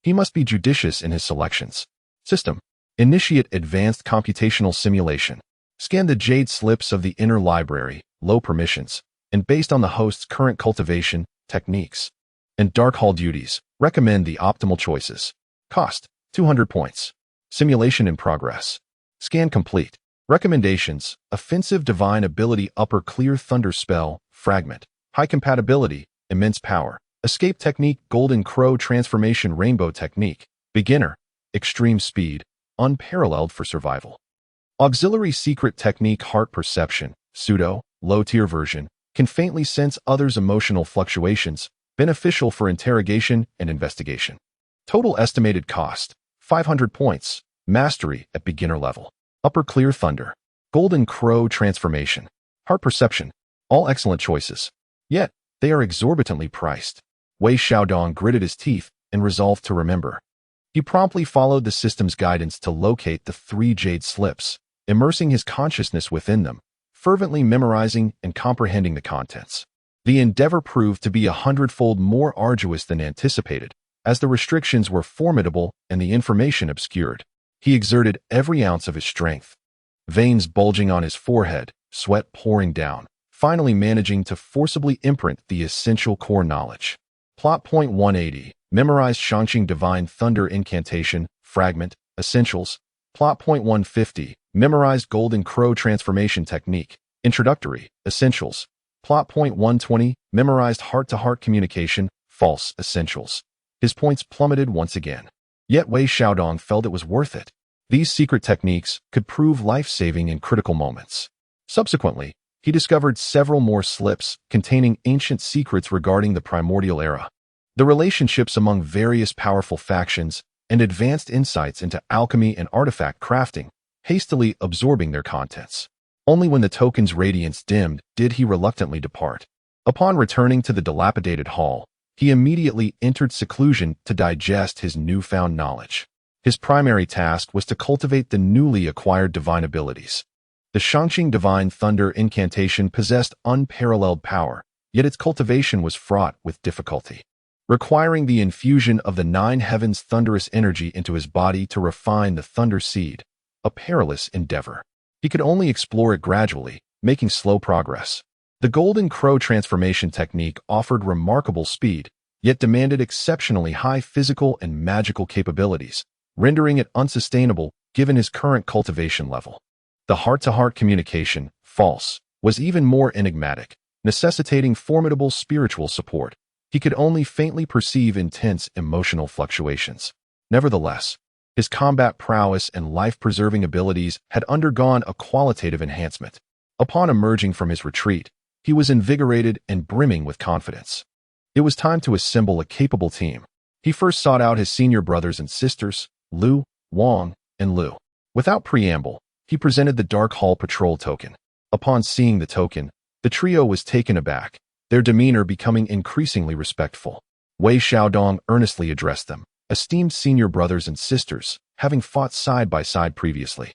He must be judicious in his selections. System. Initiate advanced computational simulation. Scan the jade slips of the inner library, low permissions, and based on the host's current cultivation, techniques, and dark hall duties, recommend the optimal choices. Cost, 200 points. Simulation in progress. Scan complete. Recommendations: offensive divine ability, upper clear thunder spell, fragment, high compatibility, immense power, escape technique, golden crow transformation, rainbow technique, beginner, extreme speed, unparalleled for survival. Auxiliary secret technique, heart perception, pseudo, low-tier version, can faintly sense others' emotional fluctuations, beneficial for interrogation and investigation. Total estimated cost, 500 points, mastery at beginner level. Upper clear thunder, golden crow transformation, heart perception, all excellent choices. Yet, they are exorbitantly priced. Wei Xiaodong gritted his teeth and resolved to remember. He promptly followed the system's guidance to locate the 3 jade slips, immersing his consciousness within them, fervently memorizing and comprehending the contents. The endeavor proved to be 100-fold more arduous than anticipated, as the restrictions were formidable and the information obscured. He exerted every ounce of his strength, veins bulging on his forehead, sweat pouring down, finally managing to forcibly imprint the essential core knowledge. Plot point 180. Memorize Shangqing Divine Thunder Incantation, Fragment, Essentials. Plot point 150. Memorized Golden Crow Transformation Technique, Introductory, Essentials. Plot point 120. Memorized Heart-to-Heart Communication, False, Essentials. His points plummeted once again. Yet Wei Xiaodong felt it was worth it. These secret techniques could prove life-saving in critical moments. Subsequently, he discovered several more slips containing ancient secrets regarding the primordial era, the relationships among various powerful factions, and advanced insights into alchemy and artifact crafting, hastily absorbing their contents. Only when the token's radiance dimmed did he reluctantly depart. Upon returning to the dilapidated hall, he immediately entered seclusion to digest his newfound knowledge. His primary task was to cultivate the newly acquired divine abilities. The Shangqing Divine Thunder Incantation possessed unparalleled power, yet its cultivation was fraught with difficulty, requiring the infusion of the 9 heavens' thunderous energy into his body to refine the thunder seed, a perilous endeavor. He could only explore it gradually, making slow progress. The Golden Crow transformation technique offered remarkable speed, yet demanded exceptionally high physical and magical capabilities, rendering it unsustainable given his current cultivation level. The heart-to-heart communication, false, was even more enigmatic, necessitating formidable spiritual support. He could only faintly perceive intense emotional fluctuations. Nevertheless, his combat prowess and life-preserving abilities had undergone a qualitative enhancement. Upon emerging from his retreat, he was invigorated and brimming with confidence. It was time to assemble a capable team. He first sought out his senior brothers and sisters, Lu, Wang, and Lu. Without preamble, he presented the Dark Hall Patrol token. Upon seeing the token, the trio was taken aback, their demeanor becoming increasingly respectful. Wei Xiaodong earnestly addressed them, esteemed senior brothers and sisters, having fought side by side previously.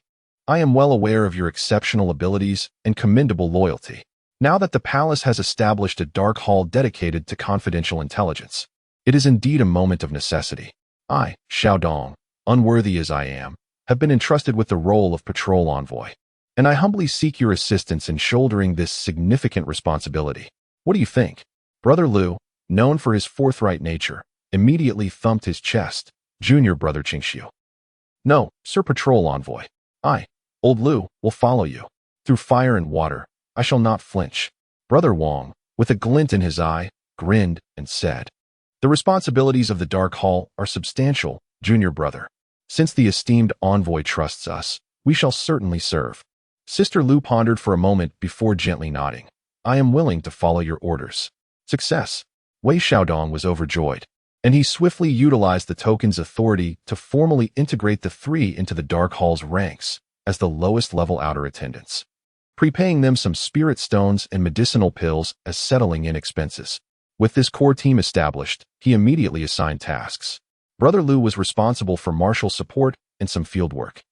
I am well aware of your exceptional abilities and commendable loyalty. Now that the palace has established a Dark Hall dedicated to confidential intelligence, it is indeed a moment of necessity. I, Xiaodong, unworthy as I am, have been entrusted with the role of patrol envoy, and I humbly seek your assistance in shouldering this significant responsibility. What do you think? Brother Lu, known for his forthright nature, immediately thumped his chest. Junior brother Qingxiu. No, Sir Patrol Envoy. I, Old Lu, will follow you. Through fire and water, I shall not flinch. Brother Wang, with a glint in his eye, grinned and said, The responsibilities of the Dark Hall are substantial, junior brother. Since the esteemed envoy trusts us, we shall certainly serve. Sister Lu pondered for a moment before gently nodding. I am willing to follow your orders. Success. Wei Xiaodong was overjoyed, and he swiftly utilized the token's authority to formally integrate the three into the Dark Hall's ranks as the lowest level outer attendants, prepaying them some spirit stones and medicinal pills as settling-in expenses. With this core team established, he immediately assigned tasks. Brother Lu was responsible for martial support and some field work.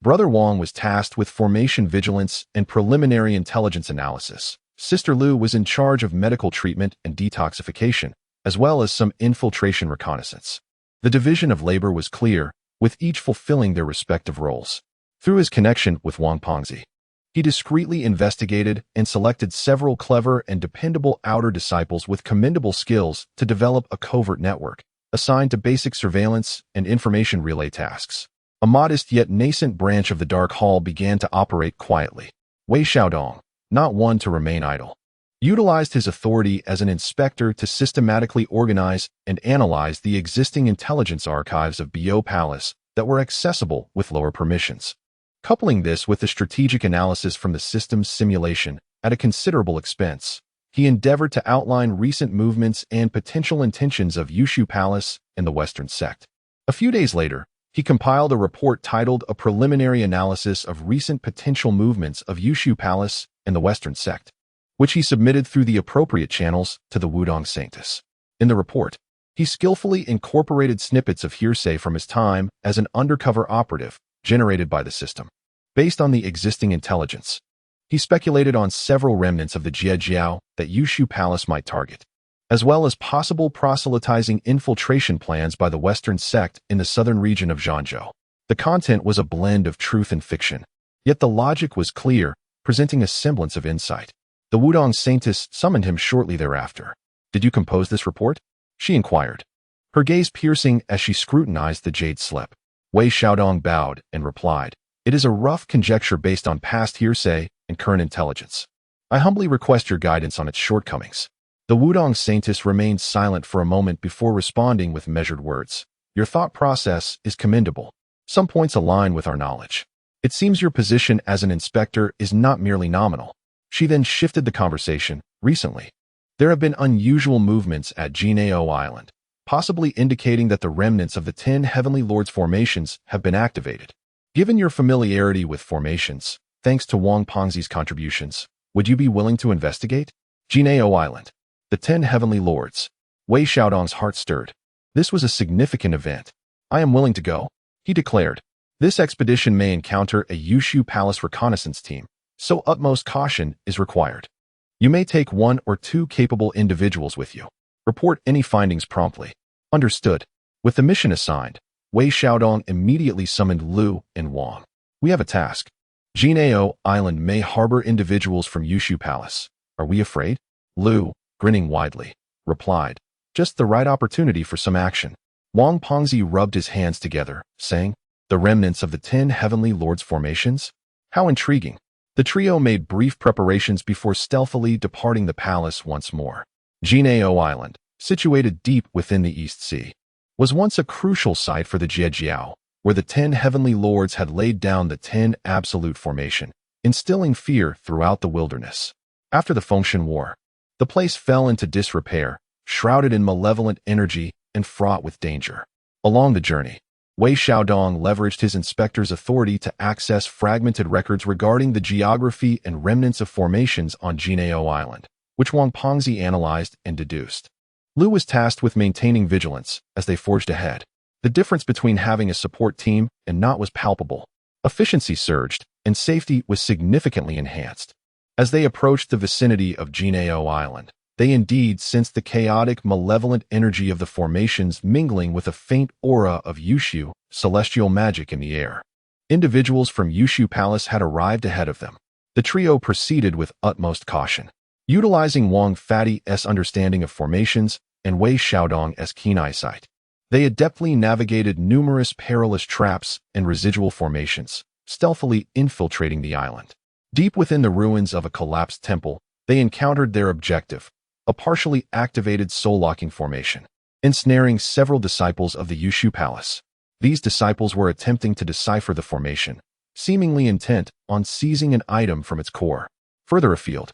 Brother Wang was tasked with formation vigilance and preliminary intelligence analysis. Sister Lu was in charge of medical treatment and detoxification, as well as some infiltration reconnaissance. The division of labor was clear, with each fulfilling their respective roles. Through his connection with Wang Pengzi, he discreetly investigated and selected several clever and dependable outer disciples with commendable skills to develop a covert network, assigned to basic surveillance and information relay tasks. A modest yet nascent branch of the Dark Hall began to operate quietly. Wei Xiaodong, not one to remain idle, utilized his authority as an inspector to systematically organize and analyze the existing intelligence archives of Bio Palace that were accessible with lower permissions. Coupling this with the strategic analysis from the system's simulation at a considerable expense, he endeavored to outline recent movements and potential intentions of Yushu Palace and the Western Sect. A few days later, he compiled a report titled A Preliminary Analysis of Recent Potential Movements of Yushu Palace and the Western Sect, which he submitted through the appropriate channels to the Wudong Sanctus. In the report, he skillfully incorporated snippets of hearsay from his time as an undercover operative generated by the system. Based on the existing intelligence, he speculated on several remnants of the Jiejiao that Yushu Palace might target, as well as possible proselytizing infiltration plans by the Western Sect in the southern region of Zhangzhou. The content was a blend of truth and fiction, yet the logic was clear, presenting a semblance of insight. The Wudong Saintess summoned him shortly thereafter. Did you compose this report? She inquired, her gaze piercing as she scrutinized the jade slip. Wei Xiaodong bowed and replied, It is a rough conjecture based on past hearsay and current intelligence. I humbly request your guidance on its shortcomings. The Wudong Saintess remained silent for a moment before responding with measured words. Your thought process is commendable. Some points align with our knowledge. It seems your position as an inspector is not merely nominal. She then shifted the conversation. Recently, there have been unusual movements at Jinao Island, possibly indicating that the remnants of the 10 Heavenly Lords formations have been activated. Given your familiarity with formations, thanks to Wang Pengzi's contributions, would you be willing to investigate? Jinao Island. The 10 Heavenly Lords. Wei Xiaodong's heart stirred. This was a significant event. I am willing to go, he declared. This expedition may encounter a Yushu Palace reconnaissance team, so utmost caution is required. You may take 1 or 2 capable individuals with you. Report any findings promptly. Understood. With the mission assigned, Wei Xiaodong immediately summoned Lu and Wang. We have a task. Jinao Island may harbor individuals from Yushu Palace. Are we afraid? Lu, grinning widely, replied, Just the right opportunity for some action. Wang Pengzi rubbed his hands together, saying, The remnants of the 10 Heavenly Lords formations? How intriguing. The trio made brief preparations before stealthily departing the palace once more. Jinao Island, situated deep within the East Sea, was once a crucial site for the Jiejiao, where the 10 Heavenly Lords had laid down the 10 Absolute Formation, instilling fear throughout the wilderness. After the Fengshan War, the place fell into disrepair, shrouded in malevolent energy and fraught with danger. Along the journey, Wei Xiaodong leveraged his inspector's authority to access fragmented records regarding the geography and remnants of formations on Jinao Island, which Wang Pengzi analyzed and deduced. Liu was tasked with maintaining vigilance as they forged ahead. The difference between having a support team and not was palpable. Efficiency surged, and safety was significantly enhanced. As they approached the vicinity of Jinao Island, they indeed sensed the chaotic, malevolent energy of the formations mingling with a faint aura of Yushu, celestial magic in the air. Individuals from Yushu Palace had arrived ahead of them. The trio proceeded with utmost caution, utilizing Wang Fatty's understanding of formations and Wei Xiaodong's keen eyesight. They adeptly navigated numerous perilous traps and residual formations, stealthily infiltrating the island. Deep within the ruins of a collapsed temple, they encountered their objective, a partially activated soul-locking formation, ensnaring several disciples of the Yushu Palace. These disciples were attempting to decipher the formation, seemingly intent on seizing an item from its core. Further afield,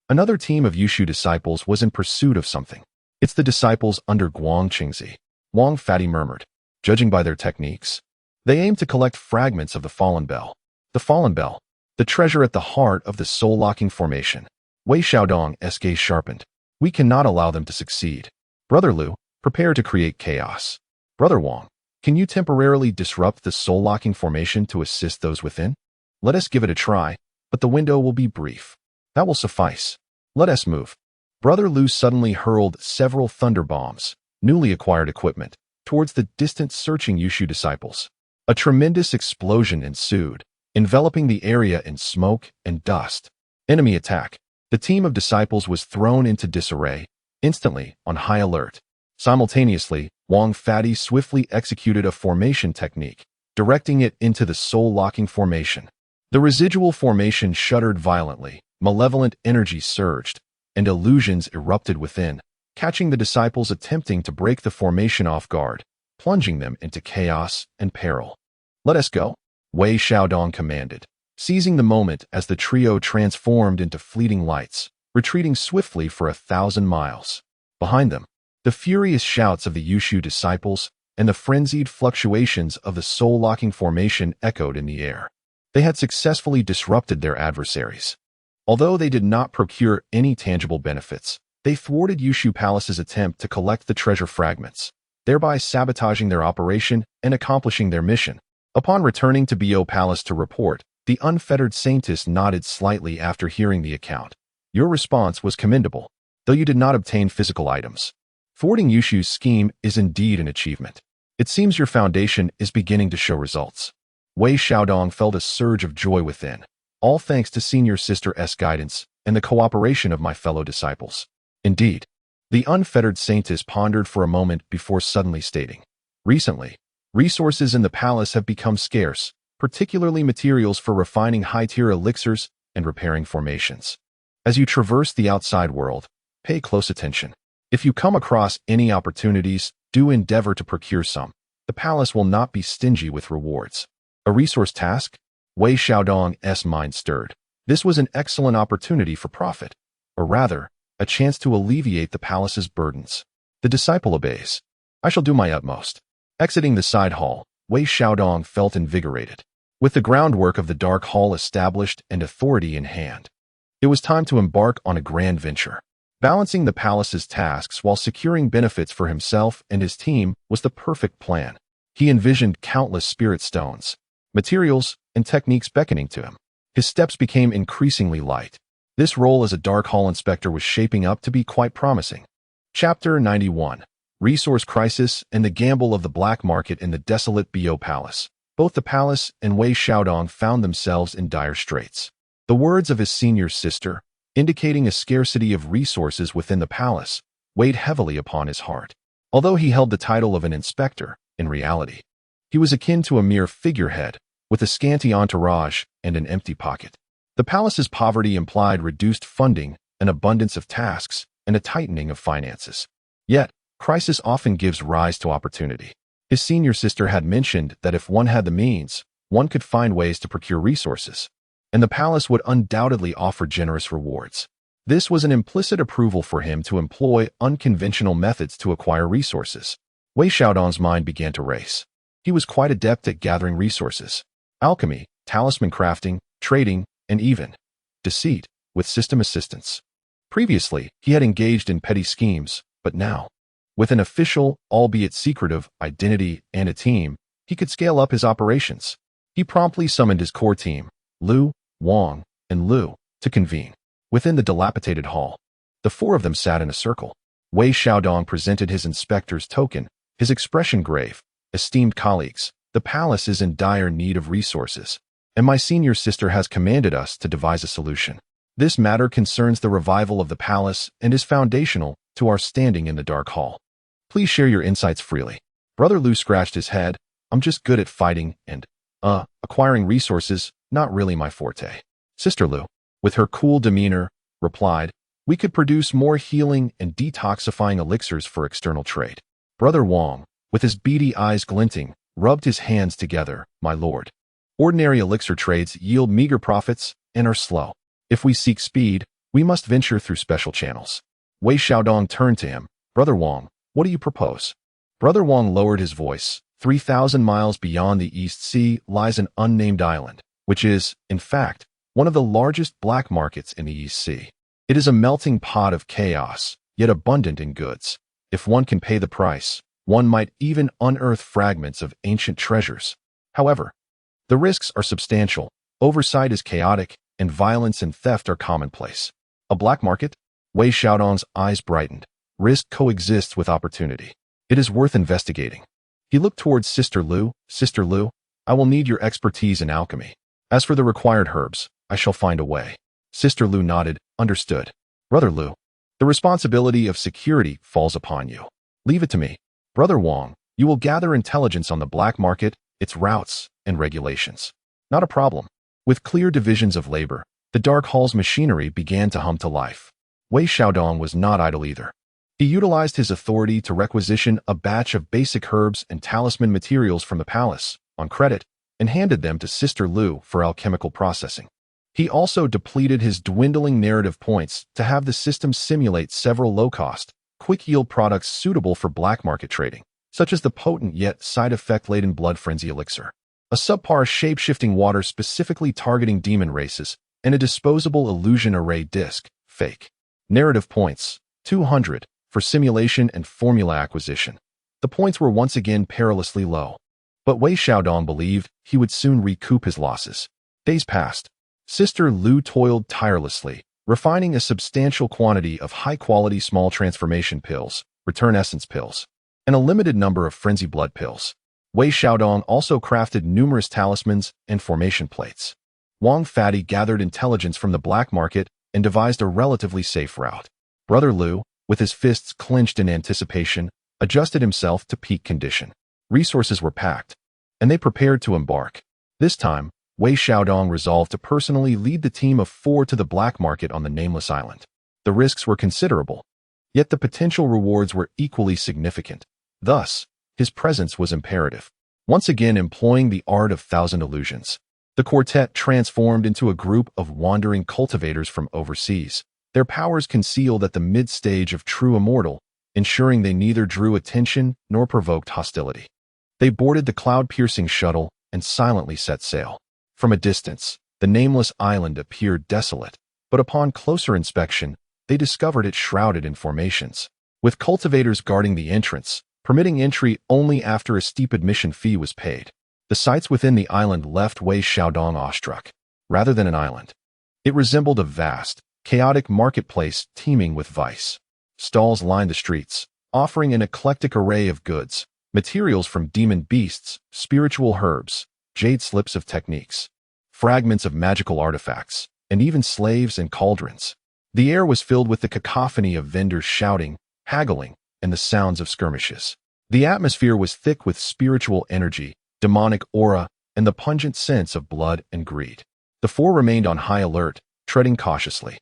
another team of Yushu disciples was in pursuit of something. It's the disciples under Guang Qingzi, Wang Fatty murmured. Judging by their techniques, they aim to collect fragments of the Fallen Bell. The Fallen Bell, the treasure at the heart of the soul-locking formation. Wei Xiaodong's gaze sharpened. We cannot allow them to succeed. Brother Liu, prepare to create chaos. Brother Wang, can you temporarily disrupt the soul-locking formation to assist those within? Let us give it a try, but the window will be brief. That will suffice. Let us move. Brother Liu suddenly hurled several thunder bombs, newly acquired equipment, towards the distant searching Yushu disciples. A tremendous explosion ensued, enveloping the area in smoke and dust. Enemy attack. The team of disciples was thrown into disarray, instantly on high alert. Simultaneously, Wang Fatty swiftly executed a formation technique, directing it into the soul-locking formation. The residual formation shuddered violently, malevolent energy surged, and illusions erupted within, catching the disciples attempting to break the formation off guard, plunging them into chaos and peril. Let us go, Wei Xiaodong commanded, seizing the moment as the trio transformed into fleeting lights, retreating swiftly for 1,000 miles. Behind them, the furious shouts of the Yushu disciples and the frenzied fluctuations of the soul-locking formation echoed in the air. They had successfully disrupted their adversaries. Although they did not procure any tangible benefits, they thwarted Yushu Palace's attempt to collect the treasure fragments, thereby sabotaging their operation and accomplishing their mission. Upon returning to Bo Palace to report, the unfettered Saintess nodded slightly after hearing the account. Your response was commendable, though you did not obtain physical items. Thwarting Yushu's scheme is indeed an achievement. It seems your foundation is beginning to show results. Wei Xiaodong felt a surge of joy within, all thanks to Senior Sister's guidance and the cooperation of my fellow disciples. Indeed, the unfettered Saintess pondered for a moment before suddenly stating, recently, resources in the palace have become scarce, particularly materials for refining high-tier elixirs and repairing formations. As you traverse the outside world, pay close attention. If you come across any opportunities, do endeavor to procure some. The palace will not be stingy with rewards. A resource task? Wei Xiaodong's mind stirred. This was an excellent opportunity for profit, or rather, a chance to alleviate the palace's burdens. The disciple obeys. I shall do my utmost. Exiting the side hall, Wei Xiaodong felt invigorated. With the groundwork of the dark hall established and authority in hand, it was time to embark on a grand venture. Balancing the palace's tasks while securing benefits for himself and his team was the perfect plan. He envisioned countless spirit stones, materials, and techniques beckoning to him. His steps became increasingly light. This role as a dark hall inspector was shaping up to be quite promising. Chapter 91. Resource Crisis and the Gamble of the Black Market in the Desolate Bo Palace. Both the palace and Wei Xiaodong found themselves in dire straits. The words of his senior sister, indicating a scarcity of resources within the palace, weighed heavily upon his heart. Although he held the title of an inspector, in reality, he was akin to a mere figurehead, with a scanty entourage and an empty pocket. The palace's poverty implied reduced funding, an abundance of tasks, and a tightening of finances. Yet, crisis often gives rise to opportunity. His senior sister had mentioned that if one had the means, one could find ways to procure resources, and the palace would undoubtedly offer generous rewards. This was an implicit approval for him to employ unconventional methods to acquire resources. Wei Xiaodong's mind began to race. He was quite adept at gathering resources, alchemy, talisman crafting, trading, and even deceit with system assistance. Previously, he had engaged in petty schemes, but now, with an official, albeit secretive, identity and a team, he could scale up his operations. He promptly summoned his core team, Lu, Wang, and Lu, to convene. Within the dilapidated hall, the four of them sat in a circle. Wei Xiaodong presented his inspector's token, his expression grave. Esteemed colleagues, the palace is in dire need of resources, and my senior sister has commanded us to devise a solution. This matter concerns the revival of the palace and is foundational to our standing in the Dark Hall. Please share your insights freely. Brother Lu scratched his head. I'm just good at fighting and, acquiring resources, not really my forte. Sister Lu, with her cool demeanor, replied, we could produce more healing and detoxifying elixirs for external trade. Brother Wang, with his beady eyes glinting, rubbed his hands together, my lord. Ordinary elixir trades yield meager profits and are slow. If we seek speed, we must venture through special channels. Wei Xiaodong turned to him. Brother Wang, what do you propose? Brother Wang lowered his voice. 3,000 miles beyond the East Sea lies an unnamed island, which is, in fact, one of the largest black markets in the East Sea. It is a melting pot of chaos, yet abundant in goods. If one can pay the price, one might even unearth fragments of ancient treasures. However, the risks are substantial, oversight is chaotic, and violence and theft are commonplace. A black market? Wei Xiaodong's eyes brightened. Risk coexists with opportunity. It is worth investigating. He looked towards Sister Lu. Sister Lu, I will need your expertise in alchemy. As for the required herbs, I shall find a way. Sister Lu nodded. Understood. Brother Lu, the responsibility of security falls upon you. Leave it to me. Brother Wang, you will gather intelligence on the black market, its routes, and regulations. Not a problem. With clear divisions of labor, the Dark Hall's machinery began to hum to life. Wei Xiaodong was not idle either. He utilized his authority to requisition a batch of basic herbs and talisman materials from the palace, on credit, and handed them to Sister Lu for alchemical processing. He also depleted his dwindling narrative points to have the system simulate several low-cost, quick-yield products suitable for black market trading, such as the potent yet side-effect-laden blood frenzy elixir, a subpar shape-shifting water specifically targeting demon races, and a disposable illusion array disc, fake. Narrative points, 200, for simulation and formula acquisition. The points were once again perilously low. But Wei Xiaodong believed he would soon recoup his losses. Days passed. Sister Lu toiled tirelessly, refining a substantial quantity of high-quality small transformation pills, return essence pills, and a limited number of frenzy blood pills. Wei Xiaodong also crafted numerous talismans and formation plates. Wang Fatty gathered intelligence from the black market and devised a relatively safe route. Brother Lu, with his fists clenched in anticipation, adjusted himself to peak condition. Resources were packed, and they prepared to embark. This time, Wei Xiaodong resolved to personally lead the team of 4 to the black market on the nameless island. The risks were considerable, yet the potential rewards were equally significant. Thus, his presence was imperative. Once again employing the art of thousand illusions, the quartet transformed into a group of wandering cultivators from overseas, their powers concealed at the mid-stage of true immortal, ensuring they neither drew attention nor provoked hostility. They boarded the cloud-piercing shuttle and silently set sail. From a distance, the nameless island appeared desolate, but upon closer inspection, they discovered it shrouded in formations, with cultivators guarding the entrance, permitting entry only after a steep admission fee was paid. The sights within the island left Wei Xiaodong awestruck. Rather than an island, it resembled a vast, chaotic marketplace teeming with vice. Stalls lined the streets, offering an eclectic array of goods, materials from demon beasts, spiritual herbs, jade slips of techniques, fragments of magical artifacts, and even slaves and cauldrons. The air was filled with the cacophony of vendors shouting, haggling, and the sounds of skirmishes. The atmosphere was thick with spiritual energy, demonic aura, and the pungent sense of blood and greed. The 4 remained on high alert, treading cautiously.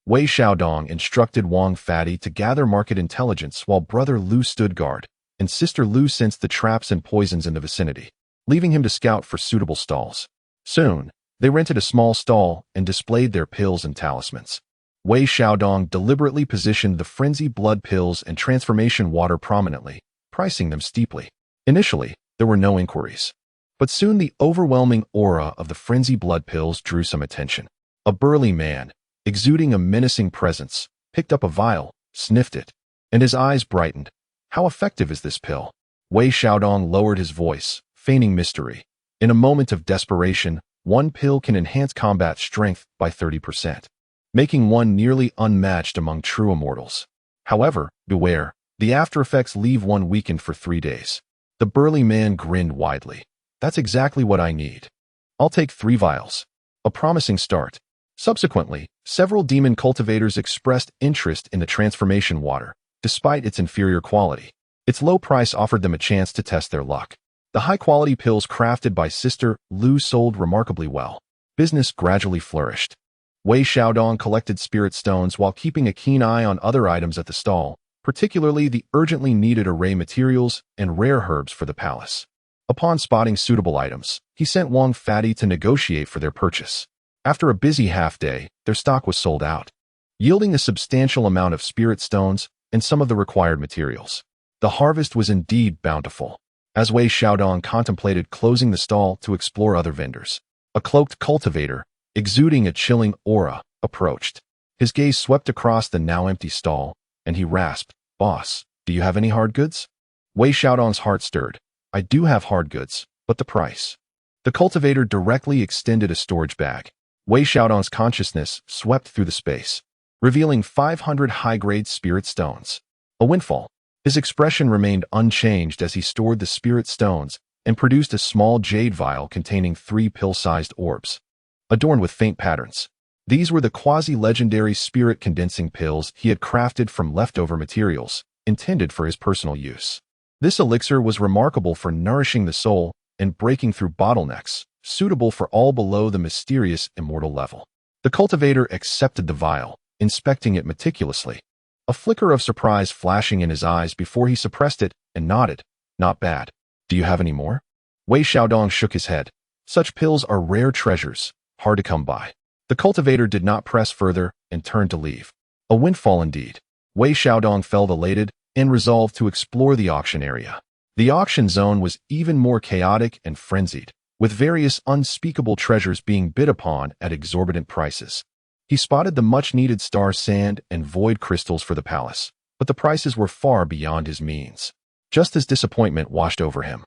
Wei Xiaodong instructed Wang Fatty to gather market intelligence while Brother Lu stood guard, and Sister Lu sensed the traps and poisons in the vicinity, leaving him to scout for suitable stalls. Soon, they rented a small stall and displayed their pills and talismans. Wei Xiaodong deliberately positioned the frenzy blood pills and transformation water prominently, pricing them steeply. Initially, There were no inquiries. But soon the overwhelming aura of the frenzy blood pills drew some attention. A burly man, exuding a menacing presence, picked up a vial, sniffed it, and his eyes brightened. How effective is this pill? Wei Xiaodong lowered his voice, feigning mystery. In a moment of desperation, one pill can enhance combat strength by 30%, making one nearly unmatched among true immortals. However, beware, the after-effects leave one weakened for 3 days. The burly man grinned widely. That's exactly what I need. I'll take 3 vials. A promising start. Subsequently, several demon cultivators expressed interest in the transformation water, despite its inferior quality. Its low price offered them a chance to test their luck. The high-quality pills crafted by Sister Lu sold remarkably well. Business gradually flourished. Wei Xiaodong collected spirit stones while keeping a keen eye on other items at the stall, particularly the urgently needed array materials and rare herbs for the palace. Upon spotting suitable items, he sent Wang Fatty to negotiate for their purchase. After a busy half-day, their stock was sold out, yielding a substantial amount of spirit stones and some of the required materials. The harvest was indeed bountiful. As Wei Xiaodong contemplated closing the stall to explore other vendors, a cloaked cultivator, exuding a chilling aura, approached. His gaze swept across the now empty stall, and he rasped, "Boss, do you have any hard goods?" Wei Xiaodong's heart stirred. "I do have hard goods, but the price." The cultivator directly extended a storage bag. Wei Xiaodong's consciousness swept through the space, revealing 500 high-grade spirit stones. A windfall. His expression remained unchanged as he stored the spirit stones and produced a small jade vial containing 3 pill-sized orbs, adorned with faint patterns. These were the quasi-legendary spirit-condensing pills he had crafted from leftover materials, intended for his personal use. This elixir was remarkable for nourishing the soul and breaking through bottlenecks, suitable for all below the mysterious immortal level. The cultivator accepted the vial, inspecting it meticulously, a flicker of surprise flashing in his eyes before he suppressed it and nodded. "Not bad. Do you have any more?" Wei Xiaodong shook his head. Such pills are rare treasures, hard to come by. The cultivator did not press further and turned to leave. A windfall indeed. Wei Xiaodong felt elated and resolved to explore the auction area. The auction zone was even more chaotic and frenzied, with various unspeakable treasures being bid upon at exorbitant prices. He spotted the much-needed star sand and void crystals for the palace, but the prices were far beyond his means. Just as disappointment washed over him,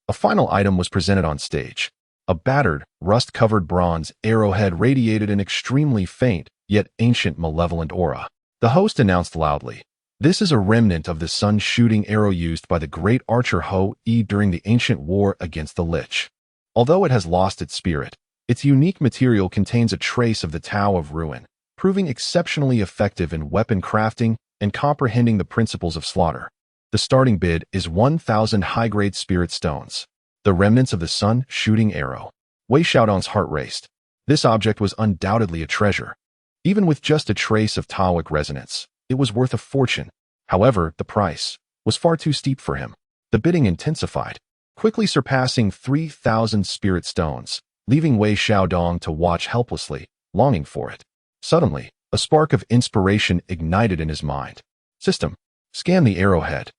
a final item was presented on stage. A battered, rust-covered bronze arrowhead radiated an extremely faint, yet ancient malevolent aura. The host announced loudly, "This is a remnant of the sun-shooting arrow used by the great archer Ho-E during the ancient war against the Lich. Although it has lost its spirit, its unique material contains a trace of the Tao of Ruin, proving exceptionally effective in weapon crafting and comprehending the principles of slaughter. The starting bid is 1,000 high-grade spirit stones. The remnants of the sun-shooting arrow." Wei Xiaodong's heart raced. This object was undoubtedly a treasure. Even with just a trace of Taoic resonance, it was worth a fortune. However, the price was far too steep for him. The bidding intensified, quickly surpassing 3,000 spirit stones, leaving Wei Xiaodong to watch helplessly, longing for it. Suddenly, a spark of inspiration ignited in his mind. "System, scan the arrowhead.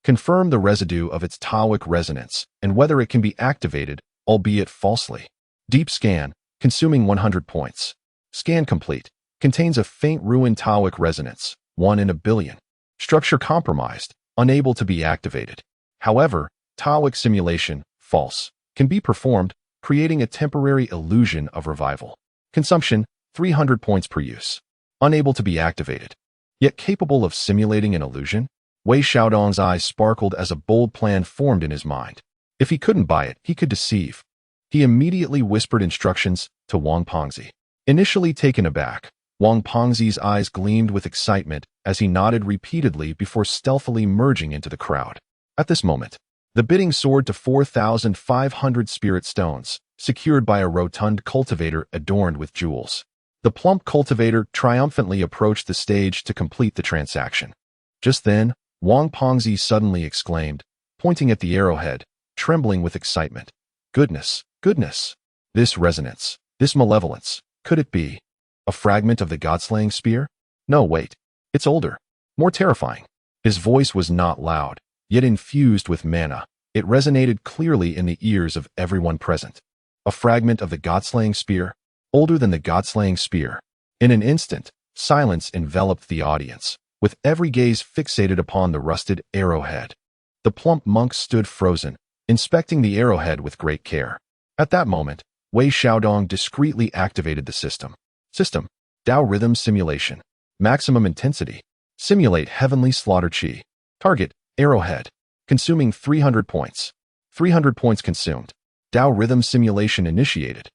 Confirm the residue of its Taoic resonance and whether it can be activated, albeit falsely." Deep scan, consuming 100 points. Scan complete. Contains a faint ruined Taoic resonance, 1 in a billion. Structure compromised, unable to be activated. However, Taoic simulation, false, can be performed, creating a temporary illusion of revival. Consumption, 300 points per use. Unable to be activated, yet capable of simulating an illusion? Wei Xiaodong's eyes sparkled as a bold plan formed in his mind. If he couldn't buy it, he could deceive. He immediately whispered instructions to Wang Pengzi. Initially taken aback, Wang Pengzi's eyes gleamed with excitement as he nodded repeatedly before stealthily merging into the crowd. At this moment, the bidding soared to 4,500 spirit stones, secured by a rotund cultivator adorned with jewels. The plump cultivator triumphantly approached the stage to complete the transaction. Just then, Wang Pengzi suddenly exclaimed, pointing at the arrowhead, trembling with excitement. "Goodness, goodness! This resonance, this malevolence, could it be a fragment of the god-slaying spear? No, wait. It's older, more terrifying." His voice was not loud, yet infused with mana, It resonated clearly in the ears of everyone present. A fragment of the god-slaying spear, older than the god-slaying spear. In an instant, silence enveloped the audience, with every gaze fixated upon the rusted arrowhead. The plump monk stood frozen, inspecting the arrowhead with great care. At that moment, Wei Xiaodong discreetly activated the system. System: Dao Rhythm Simulation. Maximum Intensity. Simulate Heavenly Slaughter Chi. Target: Arrowhead. Consuming 300 points. 300 points consumed. Dao Rhythm Simulation initiated.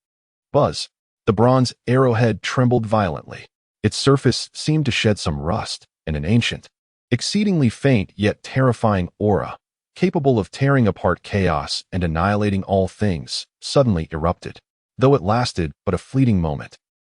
Buzz. The bronze arrowhead trembled violently. Its surface seemed to shed some rust, and an ancient, exceedingly faint yet terrifying aura, capable of tearing apart chaos and annihilating all things, suddenly erupted. Though it lasted but a fleeting moment,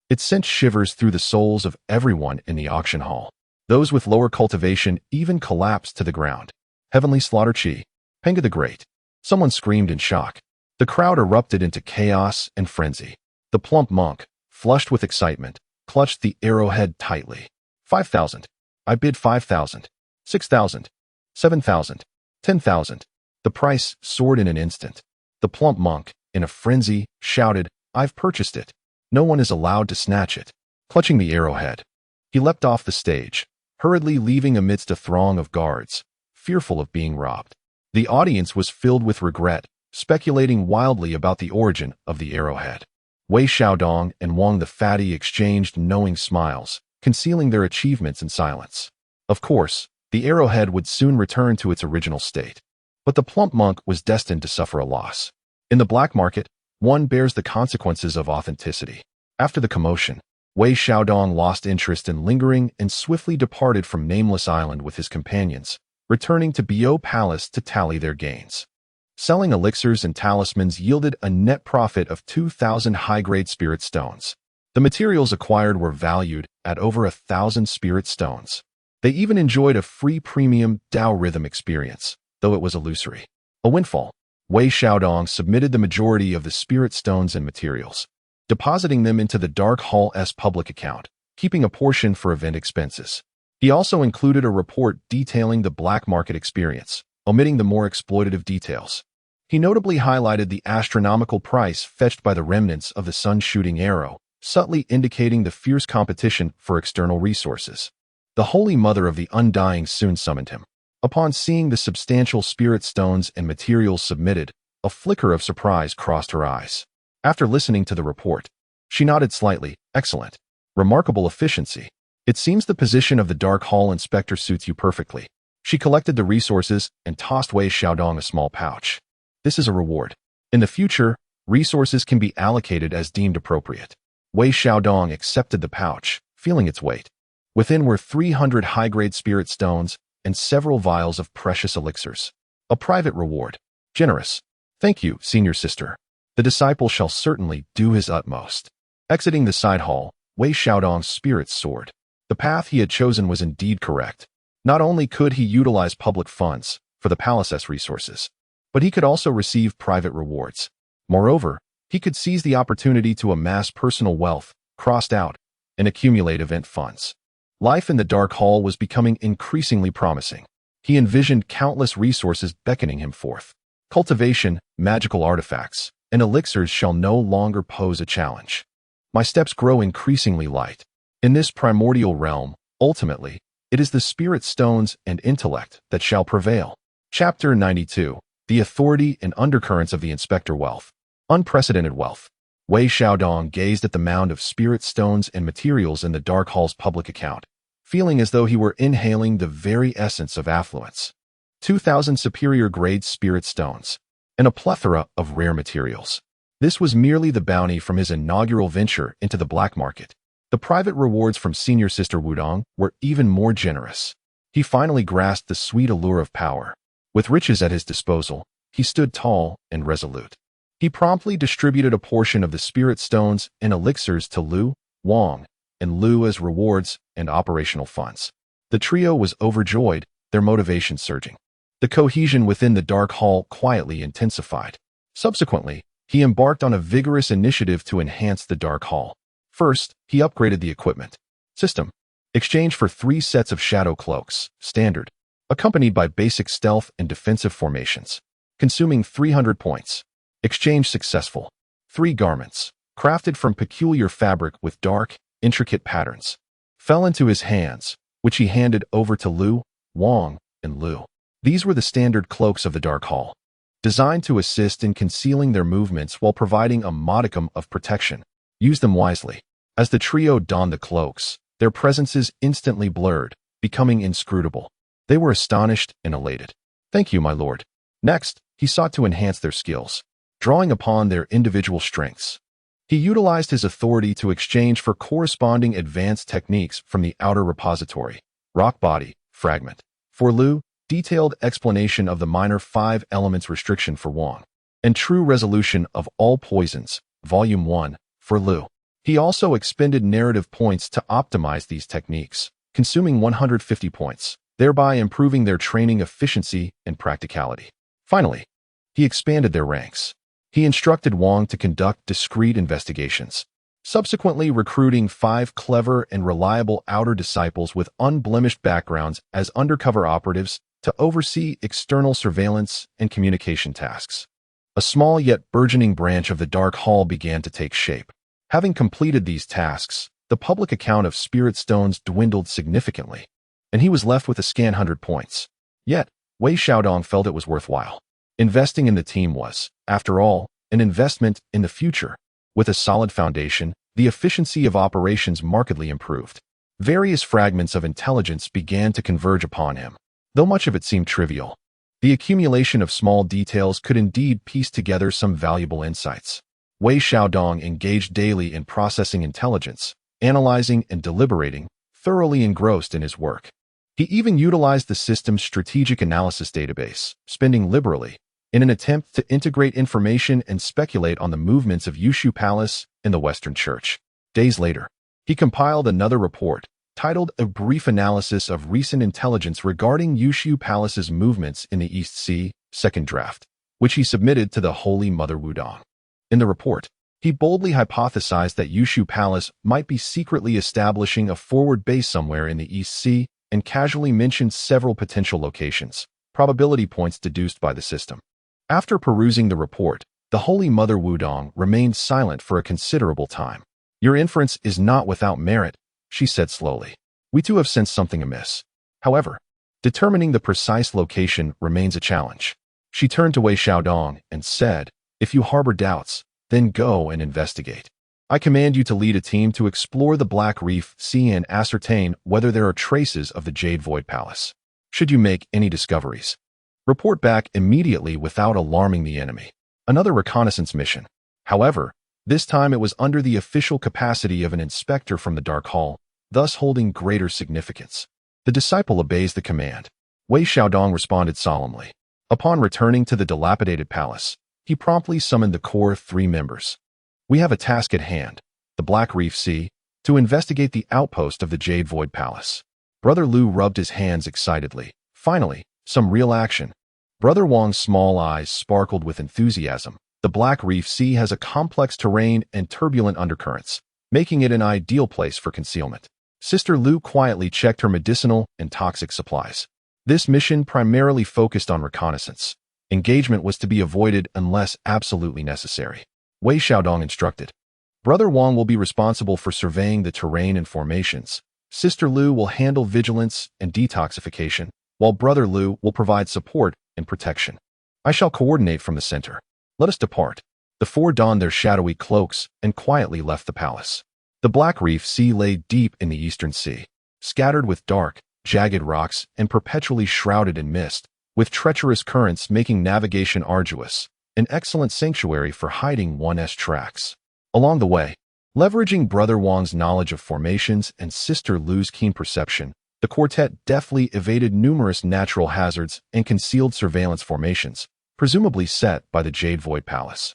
it sent shivers through the souls of everyone in the auction hall. Those with lower cultivation even collapsed to the ground. Heavenly Slaughter Chi. Penga the Great. Someone screamed in shock. The crowd erupted into chaos and frenzy. The plump monk, flushed with excitement, clutched the arrowhead tightly. 5,000. I bid 5,000. 6,000. 7,000. 10,000. The price soared in an instant. The plump monk, in a frenzy, shouted, "I've purchased it. No one is allowed to snatch it." Clutching the arrowhead, he leapt off the stage, hurriedly leaving amidst a throng of guards, fearful of being robbed. The audience was filled with regret, speculating wildly about the origin of the arrowhead. Wei Xiaodong and Wang the Fatty exchanged knowing smiles, concealing their achievements in silence. Of course, the arrowhead would soon return to its original state. But the plump monk was destined to suffer a loss. In the black market, one bears the consequences of authenticity. After the commotion, Wei Xiaodong lost interest in lingering and swiftly departed from Nameless Island with his companions, returning to Bio Palace to tally their gains. Selling elixirs and talismans yielded a net profit of 2,000 high-grade spirit stones. The materials acquired were valued at over 1,000 spirit stones. They even enjoyed a free premium Dao Rhythm experience, though it was illusory. A windfall. Wei Xiaodong submitted the majority of the spirit stones and materials, depositing them into the Dark Hall's public account, keeping a portion for event expenses. He also included a report detailing the black market experience, omitting the more exploitative details. He notably highlighted the astronomical price fetched by the remnants of the sun-shooting arrow, subtly indicating the fierce competition for external resources. The Holy Mother of the Undying soon summoned him. Upon seeing the substantial spirit stones and materials submitted, a flicker of surprise crossed her eyes. After listening to the report, she nodded slightly. "Excellent. Remarkable efficiency. It seems the position of the Dark Hall Inspector suits you perfectly." She collected the resources and tossed Wei Xiaodong a small pouch. "This is a reward. In the future, resources can be allocated as deemed appropriate." Wei Xiaodong accepted the pouch, feeling its weight. Within were 300 high-grade spirit stones and several vials of precious elixirs. A private reward. Generous. "Thank you, senior sister. The disciple shall certainly do his utmost." Exiting the side hall, Wei Xiaodong's spirits soared. The path he had chosen was indeed correct. Not only could he utilize public funds for the palace's resources, but he could also receive private rewards. Moreover, he could seize the opportunity to amass personal wealth, crossed out, and accumulate event funds. Life in the Dark Hall was becoming increasingly promising. He envisioned countless resources beckoning him forth. Cultivation, magical artifacts, and elixirs shall no longer pose a challenge. My steps grow increasingly light. In this primordial realm, ultimately, it is the spirit stones and intellect that shall prevail. Chapter 92. The Authority and Undercurrents of the Inspector Wealth. Unprecedented wealth. Wei Xiaodong gazed at the mound of spirit stones and materials in the Dark Hall's public account, feeling as though he were inhaling the very essence of affluence. 2,000 superior-grade spirit stones, and a plethora of rare materials. This was merely the bounty from his inaugural venture into the black market. The private rewards from Senior Sister Wudong were even more generous. He finally grasped the sweet allure of power. With riches at his disposal, he stood tall and resolute. He promptly distributed a portion of the spirit stones and elixirs to Lu, Wang, and Lu as rewards and operational funds. The trio was overjoyed, their motivation surging. The cohesion within the Dark Hall quietly intensified. Subsequently, he embarked on a vigorous initiative to enhance the Dark Hall. First, he upgraded the equipment. System. Exchange for 3 sets of shadow cloaks, standard, accompanied by basic stealth and defensive formations. consuming 300 points. Exchange successful. 3 garments, crafted from peculiar fabric with dark, intricate patterns, fell into his hands, which he handed over to Lu, Wang, and Lu. These were the standard cloaks of the Dark Hall, designed to assist in concealing their movements while providing a modicum of protection. Use them wisely. As the trio donned the cloaks, their presences instantly blurred, becoming inscrutable. They were astonished and elated. Thank you, my lord. Next, he sought to enhance their skills, drawing upon their individual strengths. He utilized his authority to exchange for corresponding advanced techniques from the outer repository. Rock Body, Fragment. For Lu, detailed explanation of the minor 5 elements restriction for Wang, and True Resolution of All Poisons, Volume 1, for Lu. He also expended narrative points to optimize these techniques, consuming 150 points, thereby improving their training efficiency and practicality. Finally, he expanded their ranks. He instructed Wang to conduct discreet investigations, subsequently recruiting 5 clever and reliable outer disciples with unblemished backgrounds as undercover operatives to oversee external surveillance and communication tasks. A small yet burgeoning branch of the Dark Hall began to take shape. Having completed these tasks, the public account of spirit stones dwindled significantly, and he was left with a scant 100 points. Yet, Wei Xiaodong felt it was worthwhile. Investing in the team was, after all, an investment in the future. With a solid foundation, the efficiency of operations markedly improved. Various fragments of intelligence began to converge upon him. Though much of it seemed trivial, the accumulation of small details could indeed piece together some valuable insights. Wei Xiaodong engaged daily in processing intelligence, analyzing and deliberating, thoroughly engrossed in his work. He even utilized the system's strategic analysis database, spending liberally, in an attempt to integrate information and speculate on the movements of Yushu Palace and the Western Church. Days later, he compiled another report, titled A Brief Analysis of Recent Intelligence Regarding Yushu Palace's Movements in the East Sea, second draft, which he submitted to the Holy Mother Wudong. In the report, he boldly hypothesized that Yushu Palace might be secretly establishing a forward base somewhere in the East Sea and casually mentioned several potential locations, probability points deduced by the system. After perusing the report, the Holy Mother Wudong remained silent for a considerable time. Your inference is not without merit, she said slowly. We too have sensed something amiss. However, determining the precise location remains a challenge. She turned to Wei Xiaodong and said, if you harbor doubts, then go and investigate. I command you to lead a team to explore the Black Reef Sea and ascertain whether there are traces of the Jade Void Palace. Should you make any discoveries, report back immediately without alarming the enemy. Another reconnaissance mission. However, this time it was under the official capacity of an inspector from the Dark Hall, thus holding greater significance. The disciple obeys the command. Wei Xiaodong responded solemnly. Upon returning to the dilapidated palace, he promptly summoned the core 3 members. We have a task at hand, the Black Reef Sea, to investigate the outpost of the Jade Void Palace. Brother Lu rubbed his hands excitedly. Finally, some real action. Brother Wang's small eyes sparkled with enthusiasm. The Black Reef Sea has a complex terrain and turbulent undercurrents, making it an ideal place for concealment. Sister Lu quietly checked her medicinal and toxic supplies. This mission primarily focused on reconnaissance. Engagement was to be avoided unless absolutely necessary. Wei Xiaodong instructed. Brother Wang will be responsible for surveying the terrain and formations. Sister Lu will handle vigilance and detoxification, while Brother Lu will provide support and protection. I shall coordinate from the center. Let us depart. The 4 donned their shadowy cloaks and quietly left the palace. The Black Reef Sea lay deep in the eastern sea, scattered with dark, jagged rocks and perpetually shrouded in mist, with treacherous currents making navigation arduous, an excellent sanctuary for hiding one's tracks. Along the way, leveraging Brother Wang's knowledge of formations and Sister Lu's keen perception, the quartet deftly evaded numerous natural hazards and concealed surveillance formations, presumably set by the Jade Void Palace.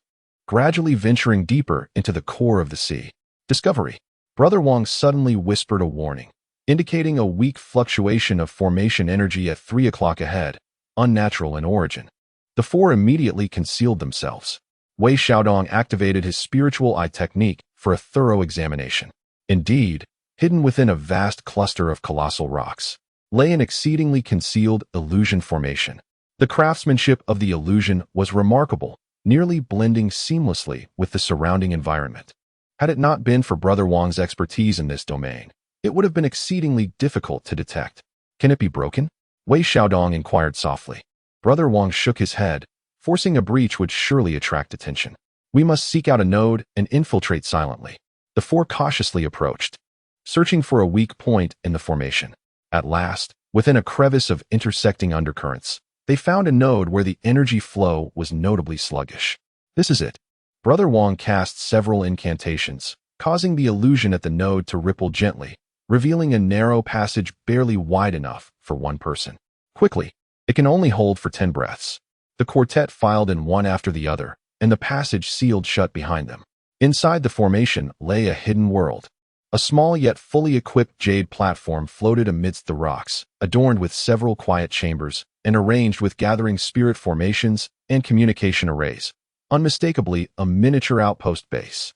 Gradually venturing deeper into the core of the sea. Discovery. Brother Wang suddenly whispered a warning, indicating a weak fluctuation of formation energy at 3 o'clock ahead, unnatural in origin. The 4 immediately concealed themselves. Wei Xiaodong activated his spiritual eye technique for a thorough examination. Indeed, hidden within a vast cluster of colossal rocks, lay an exceedingly concealed illusion formation. The craftsmanship of the illusion was remarkable, nearly blending seamlessly with the surrounding environment. Had it not been for Brother Wang's expertise in this domain, it would have been exceedingly difficult to detect. Can it be broken? Wei Xiaodong inquired softly. Brother Wang shook his head. Forcing a breach would surely attract attention. We must seek out a node and infiltrate silently. The four cautiously approached, searching for a weak point in the formation. At last, within a crevice of intersecting undercurrents, they found a node where the energy flow was notably sluggish. This is it. Brother Wang cast several incantations, causing the illusion at the node to ripple gently, revealing a narrow passage barely wide enough for one person. Quickly, it can only hold for 10 breaths. The quartet filed in one after the other, and the passage sealed shut behind them. Inside the formation lay a hidden world. A small yet fully equipped jade platform floated amidst the rocks, adorned with several quiet chambers and arranged with gathering spirit formations and communication arrays. Unmistakably a miniature outpost base.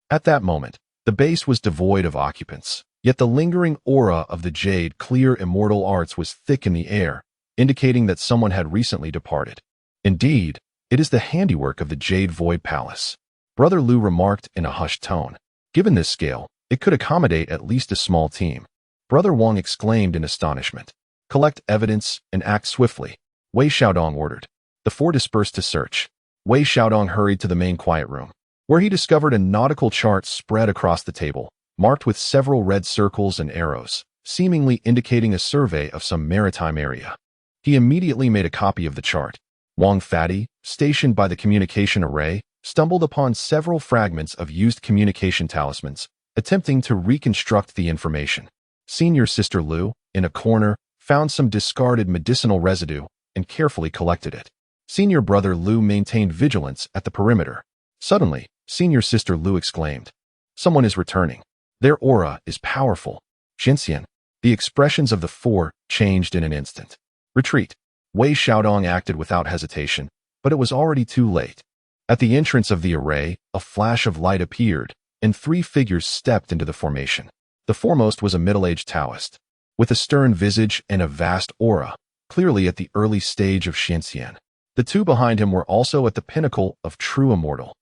At that moment, the base was devoid of occupants, yet the lingering aura of the jade clear immortal arts was thick in the air, indicating that someone had recently departed. Indeed, it is the handiwork of the Jade Void Palace. Brother Lu remarked in a hushed tone. Given this scale, it could accommodate at least a small team. Brother Wang exclaimed in astonishment. Collect evidence and act swiftly, Wei Xiaodong ordered. The four dispersed to search. Wei Xiaodong hurried to the main quiet room, where he discovered a nautical chart spread across the table, marked with several red circles and arrows, seemingly indicating a survey of some maritime area. He immediately made a copy of the chart. Wang Fatty, stationed by the communication array, stumbled upon several fragments of used communication talismans, attempting to reconstruct the information. Senior Sister Lu, in a corner, found some discarded medicinal residue and carefully collected it. Senior Brother Lu maintained vigilance at the perimeter. Suddenly, Senior Sister Lu exclaimed, "Someone is returning. Their aura is powerful." Jinxian. The expressions of the four changed in an instant. Retreat. Wei Xiaodong acted without hesitation, but it was already too late. At the entrance of the array, a flash of light appeared, and 3 figures stepped into the formation. The foremost was a middle-aged Taoist, with a stern visage and a vast aura, clearly at the early stage of Xianxian. The 2 behind him were also at the pinnacle of true immortal.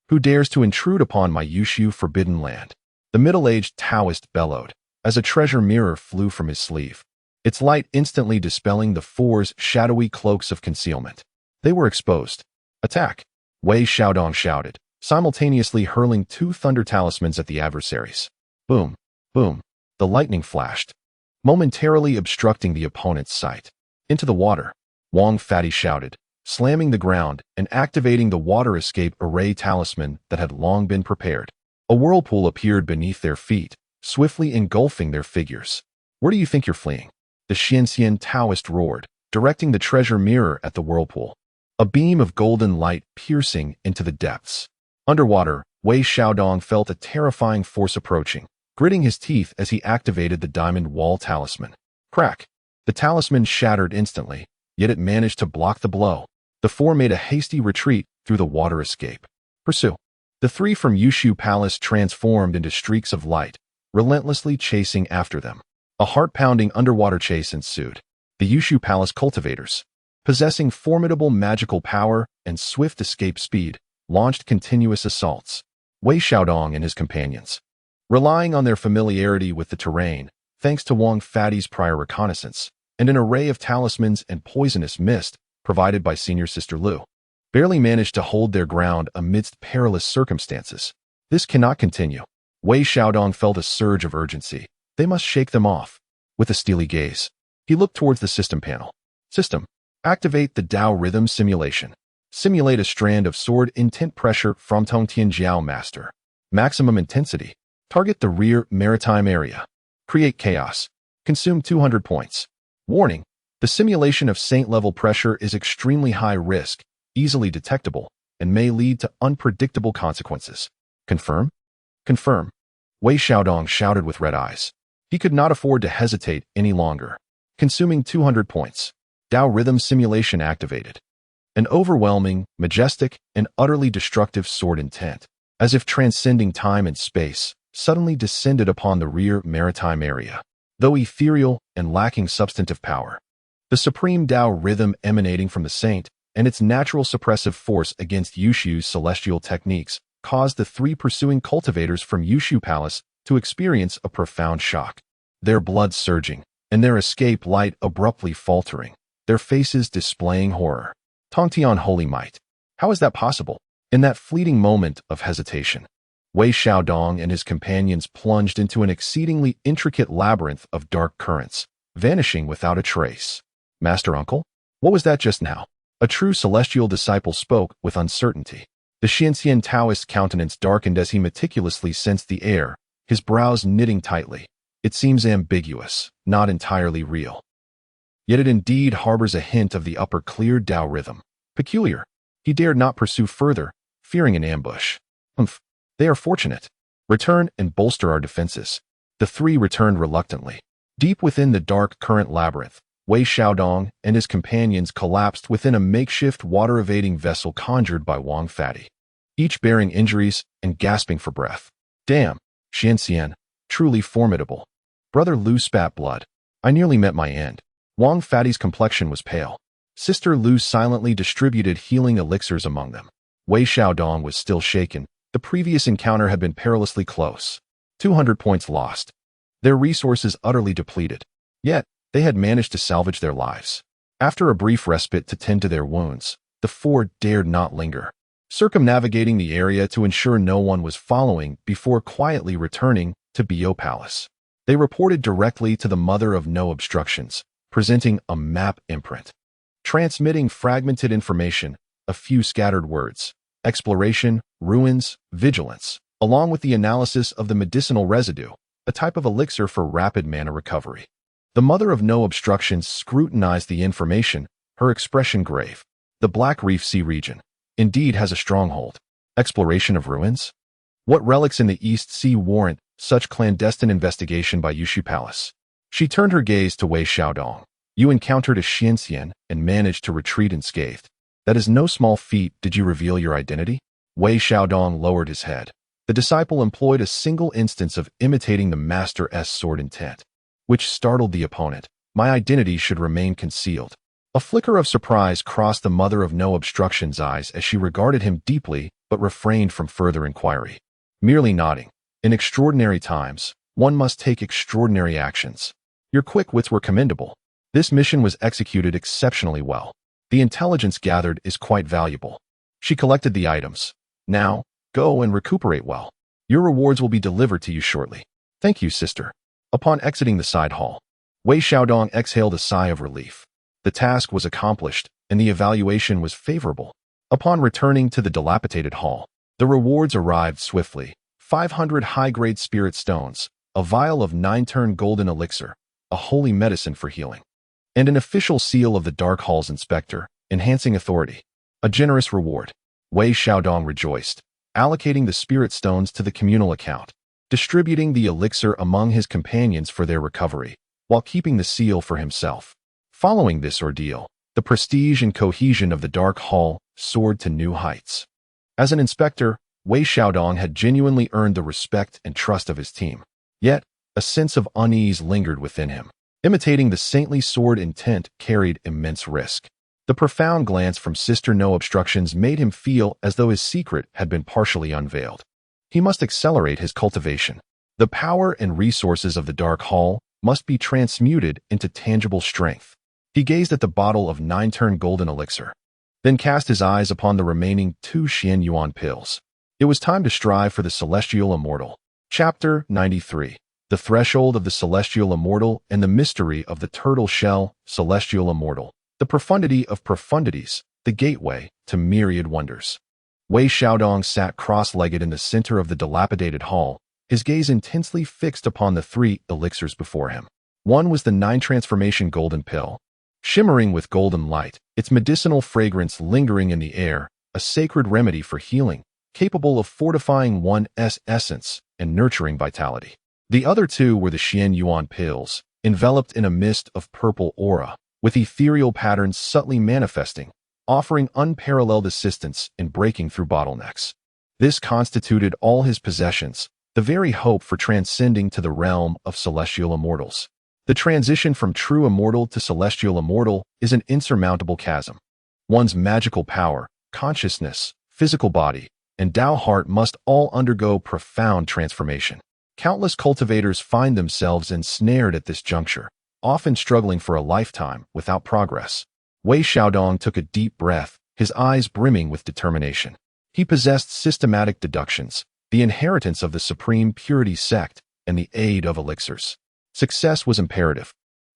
Who dares to intrude upon my Yushu forbidden land? The middle-aged Taoist bellowed, as a treasure mirror flew from his sleeve, its light instantly dispelling the 4's shadowy cloaks of concealment. They were exposed. Attack! Wei Xiaodong shouted, simultaneously hurling 2 thunder talismans at the adversaries. Boom! Boom! The lightning flashed, momentarily obstructing the opponent's sight. Into the water! Wang Fatty shouted, slamming the ground and activating the water escape array talisman that had long been prepared. A whirlpool appeared beneath their feet, swiftly engulfing their figures. Where do you think you're fleeing? The Xianxian Taoist roared, directing the treasure mirror at the whirlpool. A beam of golden light piercing into the depths. Underwater, Wei Xiaodong felt a terrifying force approaching, gritting his teeth as he activated the diamond wall talisman. Crack! The talisman shattered instantly, yet it managed to block the blow. The 4 made a hasty retreat through the water escape. Pursue! The 3 from Yushu Palace transformed into streaks of light, relentlessly chasing after them. A heart-pounding underwater chase ensued. The Yushu Palace cultivators, possessing formidable magical power and swift escape speed, launched continuous assaults. Wei Xiaodong and his companions, relying on their familiarity with the terrain, thanks to Wang Fatty's prior reconnaissance, and an array of talismans and poisonous mist provided by Senior Sister Lu, barely managed to hold their ground amidst perilous circumstances. This cannot continue. Wei Xiaodong felt a surge of urgency. They must shake them off. With a steely gaze, he looked towards the system panel. System. Activate the Dao rhythm simulation. Simulate a strand of sword intent pressure from Tong Tianjiao Master. Maximum intensity. Target the rear maritime area. Create chaos. Consume 200 points. Warning. The simulation of saint-level pressure is extremely high risk, easily detectable, and may lead to unpredictable consequences. Confirm? Confirm. Wei Xiaodong shouted with red eyes. He could not afford to hesitate any longer. Consuming 200 points. Dao rhythm simulation activated. An overwhelming, majestic, and utterly destructive sword intent, as if transcending time and space, suddenly descended upon the rear maritime area. Though ethereal and lacking substantive power, The supreme Tao rhythm emanating from the saint and its natural suppressive force against Yushu's celestial techniques caused the three pursuing cultivators from Yushu Palace to experience a profound shock. Their blood surging, and their escape light abruptly faltering, their faces displaying horror. Tongtian holy might. How is that possible? In that fleeting moment of hesitation, Wei Xiaodong and his companions plunged into an exceedingly intricate labyrinth of dark currents, vanishing without a trace. Master Uncle? What was that just now? A true celestial disciple spoke with uncertainty. The Xianxian Taoist's countenance darkened as he meticulously sensed the air, his brows knitting tightly. It seems ambiguous, not entirely real. Yet it indeed harbors a hint of the upper clear Tao rhythm. Peculiar. He dared not pursue further, fearing an ambush. They are fortunate. Return and bolster our defenses. The three returned reluctantly. Deep within the dark current labyrinth, Wei Xiaodong and his companions collapsed within a makeshift water-evading vessel conjured by Wang Fatty, each bearing injuries and gasping for breath. Damn, Xianxian, truly formidable. Brother Lu spat blood. I nearly met my end. Wang Fatty's complexion was pale. Sister Lu silently distributed healing elixirs among them. Wei Xiaodong was still shaken. The previous encounter had been perilously close. 200 points lost. Their resources utterly depleted. Yet, they had managed to salvage their lives. After a brief respite to tend to their wounds, the four dared not linger, circumnavigating the area to ensure no one was following before quietly returning to Bo Palace. They reported directly to the Mother of No Obstructions, presenting a map imprint, transmitting fragmented information, a few scattered words, exploration, ruins, vigilance, along with the analysis of the medicinal residue, a type of elixir for rapid mana recovery. The Mother of No Obstructions scrutinized the information, her expression grave. The Black Reef Sea region indeed has a stronghold. Exploration of ruins? What relics in the East Sea warrant such clandestine investigation by Yushu Palace? She turned her gaze to Wei Xiaodong. You encountered a Xianxian and managed to retreat unscathed. That is no small feat. Did you reveal your identity? Wei Xiaodong lowered his head. The disciple employed a single instance of imitating the Master's sword intent, which startled the opponent. My identity should remain concealed. A flicker of surprise crossed the Mother of No Obstructions' eyes as she regarded him deeply but refrained from further inquiry. Merely nodding. In extraordinary times, one must take extraordinary actions. Your quick wits were commendable. This mission was executed exceptionally well. The intelligence gathered is quite valuable. She collected the items. Now, go and recuperate well. Your rewards will be delivered to you shortly. Thank you, sister. Upon exiting the side hall, Wei Xiaodong exhaled a sigh of relief. The task was accomplished, and the evaluation was favorable. Upon returning to the dilapidated hall, the rewards arrived swiftly. 500 high-grade spirit stones, a vial of 9-turn golden elixir, a holy medicine for healing, and an official seal of the Dark Hall's inspector, enhancing authority. A generous reward. Wei Xiaodong rejoiced, allocating the spirit stones to the communal account, distributing the elixir among his companions for their recovery, while keeping the seal for himself. Following this ordeal, the prestige and cohesion of the Dark Hall soared to new heights. As an inspector, Wei Xiaodong had genuinely earned the respect and trust of his team. Yet, a sense of unease lingered within him. Imitating the saintly sword intent carried immense risk. The profound glance from Sister No Obstructions made him feel as though his secret had been partially unveiled. He must accelerate his cultivation. The power and resources of the Dark Hall must be transmuted into tangible strength. He gazed at the bottle of 9-turn golden elixir, then cast his eyes upon the remaining 2 Xian Yuan pills. It was time to strive for the Celestial Immortal. Chapter 93. The Threshold of the Celestial Immortal and the Mystery of the Turtle Shell, Celestial Immortal. The profundity of profundities, the gateway to myriad wonders. Wei Xiaodong sat cross-legged in the center of the dilapidated hall, his gaze intensely fixed upon the 3 elixirs before him. One was the 9-transformation golden pill, shimmering with golden light, its medicinal fragrance lingering in the air, a sacred remedy for healing, capable of fortifying one's essence and nurturing vitality. The other 2 were the Xian Yuan pills, enveloped in a mist of purple aura, with ethereal patterns subtly manifesting, offering unparalleled assistance in breaking through bottlenecks. This constituted all his possessions, the very hope for transcending to the realm of celestial immortals. The transition from true immortal to celestial immortal is an insurmountable chasm. One's magical power, consciousness, physical body, and Tao heart must all undergo profound transformation. Countless cultivators find themselves ensnared at this juncture, often struggling for a lifetime without progress. Wei Xiaodong took a deep breath, his eyes brimming with determination. He possessed systematic deductions, the inheritance of the Supreme Purity sect, and the aid of elixirs. Success was imperative.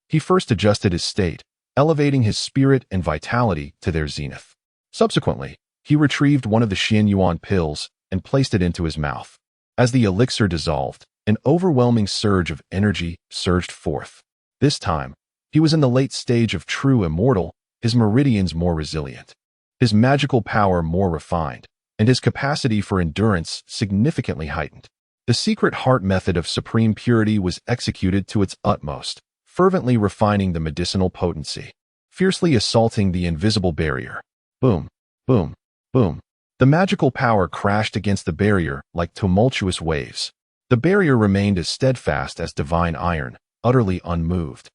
He first adjusted his state, elevating his spirit and vitality to their zenith. Subsequently, he retrieved one of the Xian Yuan pills and placed it into his mouth. As the elixir dissolved, an overwhelming surge of energy surged forth. This time, he was in the late stage of true immortal, his meridians more resilient, his magical power more refined, and his capacity for endurance significantly heightened. The secret heart method of supreme purity was executed to its utmost, fervently refining the medicinal potency, fiercely assaulting the invisible barrier. Boom, boom, boom. The magical power crashed against the barrier like tumultuous waves. The barrier remained as steadfast as divine iron, utterly unmoved.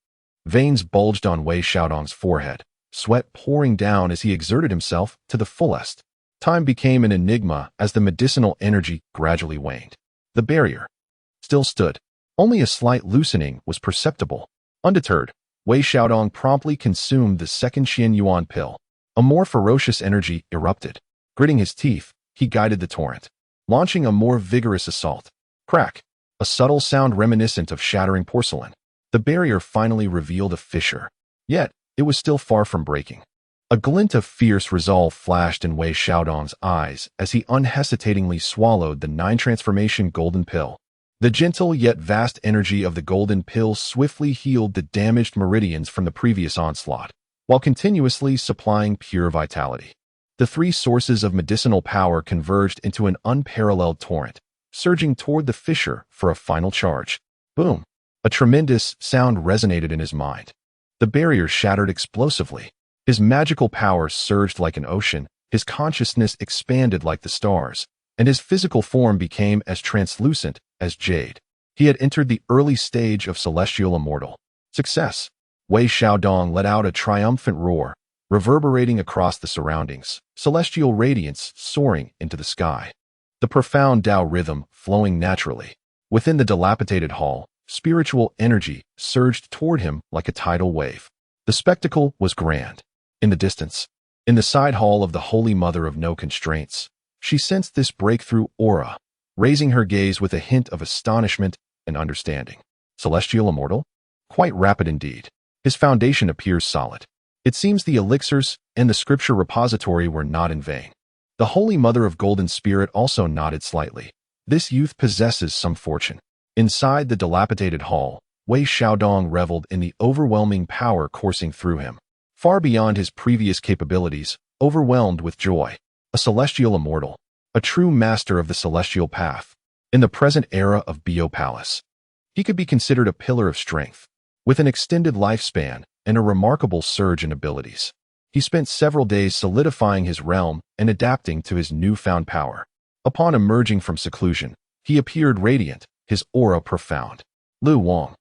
Veins bulged on Wei Xiaodong's forehead, sweat pouring down as he exerted himself to the fullest. Time became an enigma as the medicinal energy gradually waned. The barrier still stood. Only a slight loosening was perceptible. Undeterred, Wei Xiaodong promptly consumed the second Xian Yuan pill. A more ferocious energy erupted. Gritting his teeth, he guided the torrent, launching a more vigorous assault. Crack! A subtle sound reminiscent of shattering porcelain. The barrier finally revealed a fissure. Yet, it was still far from breaking. A glint of fierce resolve flashed in Wei Xiaodong's eyes as he unhesitatingly swallowed the 9-transformation golden pill. The gentle yet vast energy of the golden pill swiftly healed the damaged meridians from the previous onslaught, while continuously supplying pure vitality. The 3 sources of medicinal power converged into an unparalleled torrent, surging toward the fissure for a final charge. Boom! A tremendous sound resonated in his mind. The barrier shattered explosively. His magical power surged like an ocean, his consciousness expanded like the stars, and his physical form became as translucent as jade. He had entered the early stage of celestial immortal. Success! Wei Xiaodong let out a triumphant roar, reverberating across the surroundings, celestial radiance soaring into the sky. The profound Tao rhythm flowing naturally. Within the dilapidated hall, spiritual energy surged toward him like a tidal wave. The spectacle was grand. In the distance, in the side hall of the Holy Mother of No Constraints, she sensed this breakthrough aura, raising her gaze with a hint of astonishment and understanding. Celestial immortal? Quite rapid indeed. His foundation appears solid. It seems the elixirs and the scripture repository were not in vain. The Holy Mother of Golden Spirit also nodded slightly. This youth possesses some fortune. Inside the dilapidated hall, Wei Xiaodong reveled in the overwhelming power coursing through him. Far beyond his previous capabilities, overwhelmed with joy. A celestial immortal, a true master of the celestial path. In the present era of Bio Palace, he could be considered a pillar of strength, with an extended lifespan and a remarkable surge in abilities. He spent several days solidifying his realm and adapting to his newfound power. Upon emerging from seclusion, he appeared radiant, his aura profound. Lu Wang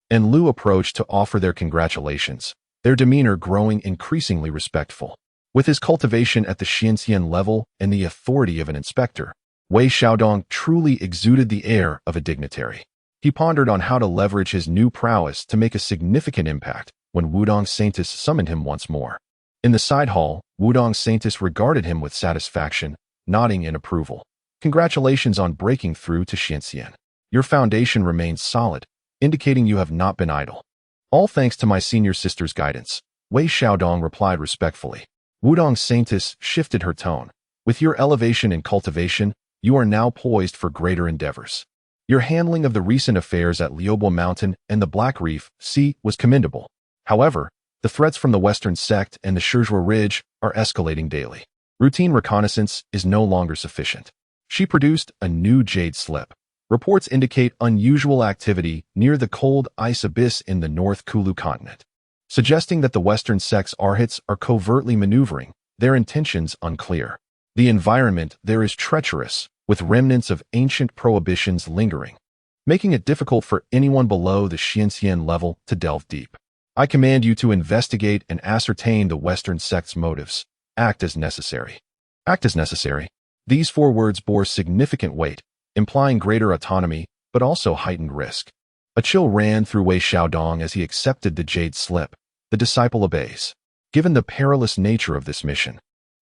and Lu approached to offer their congratulations, their demeanor growing increasingly respectful. With his cultivation at the Xianxian level and the authority of an inspector, Wei Xiaodong truly exuded the air of a dignitary. He pondered on how to leverage his new prowess to make a significant impact when Wudong Saintis summoned him once more. In the side hall, Wudong Saintis regarded him with satisfaction, nodding in approval. Congratulations on breaking through to Xianxian. Your foundation remains solid, indicating you have not been idle. All thanks to my senior sister's guidance, Wei Xiaodong replied respectfully. Wudong Saintis shifted her tone. With your elevation and cultivation, you are now poised for greater endeavors. Your handling of the recent affairs at Liubo Mountain and the Black Reef Sea was commendable. However, the threats from the Western Sect and the Shizhua Ridge are escalating daily. Routine reconnaissance is no longer sufficient. She produced a new jade slip. Reports indicate unusual activity near the cold ice abyss in the North Kulu continent, suggesting that the Western Sect's Arhats are covertly maneuvering, their intentions unclear. The environment there is treacherous, with remnants of ancient prohibitions lingering. making it difficult for anyone below the Xianxian level to delve deep. I command you to investigate and ascertain the Western sect's motives. Act as necessary. Act as necessary. These 4 words bore significant weight, implying greater autonomy, but also heightened risk. A chill ran through Wei Xiaodong as he accepted the jade slip. The disciple obeys. Given the perilous nature of this mission,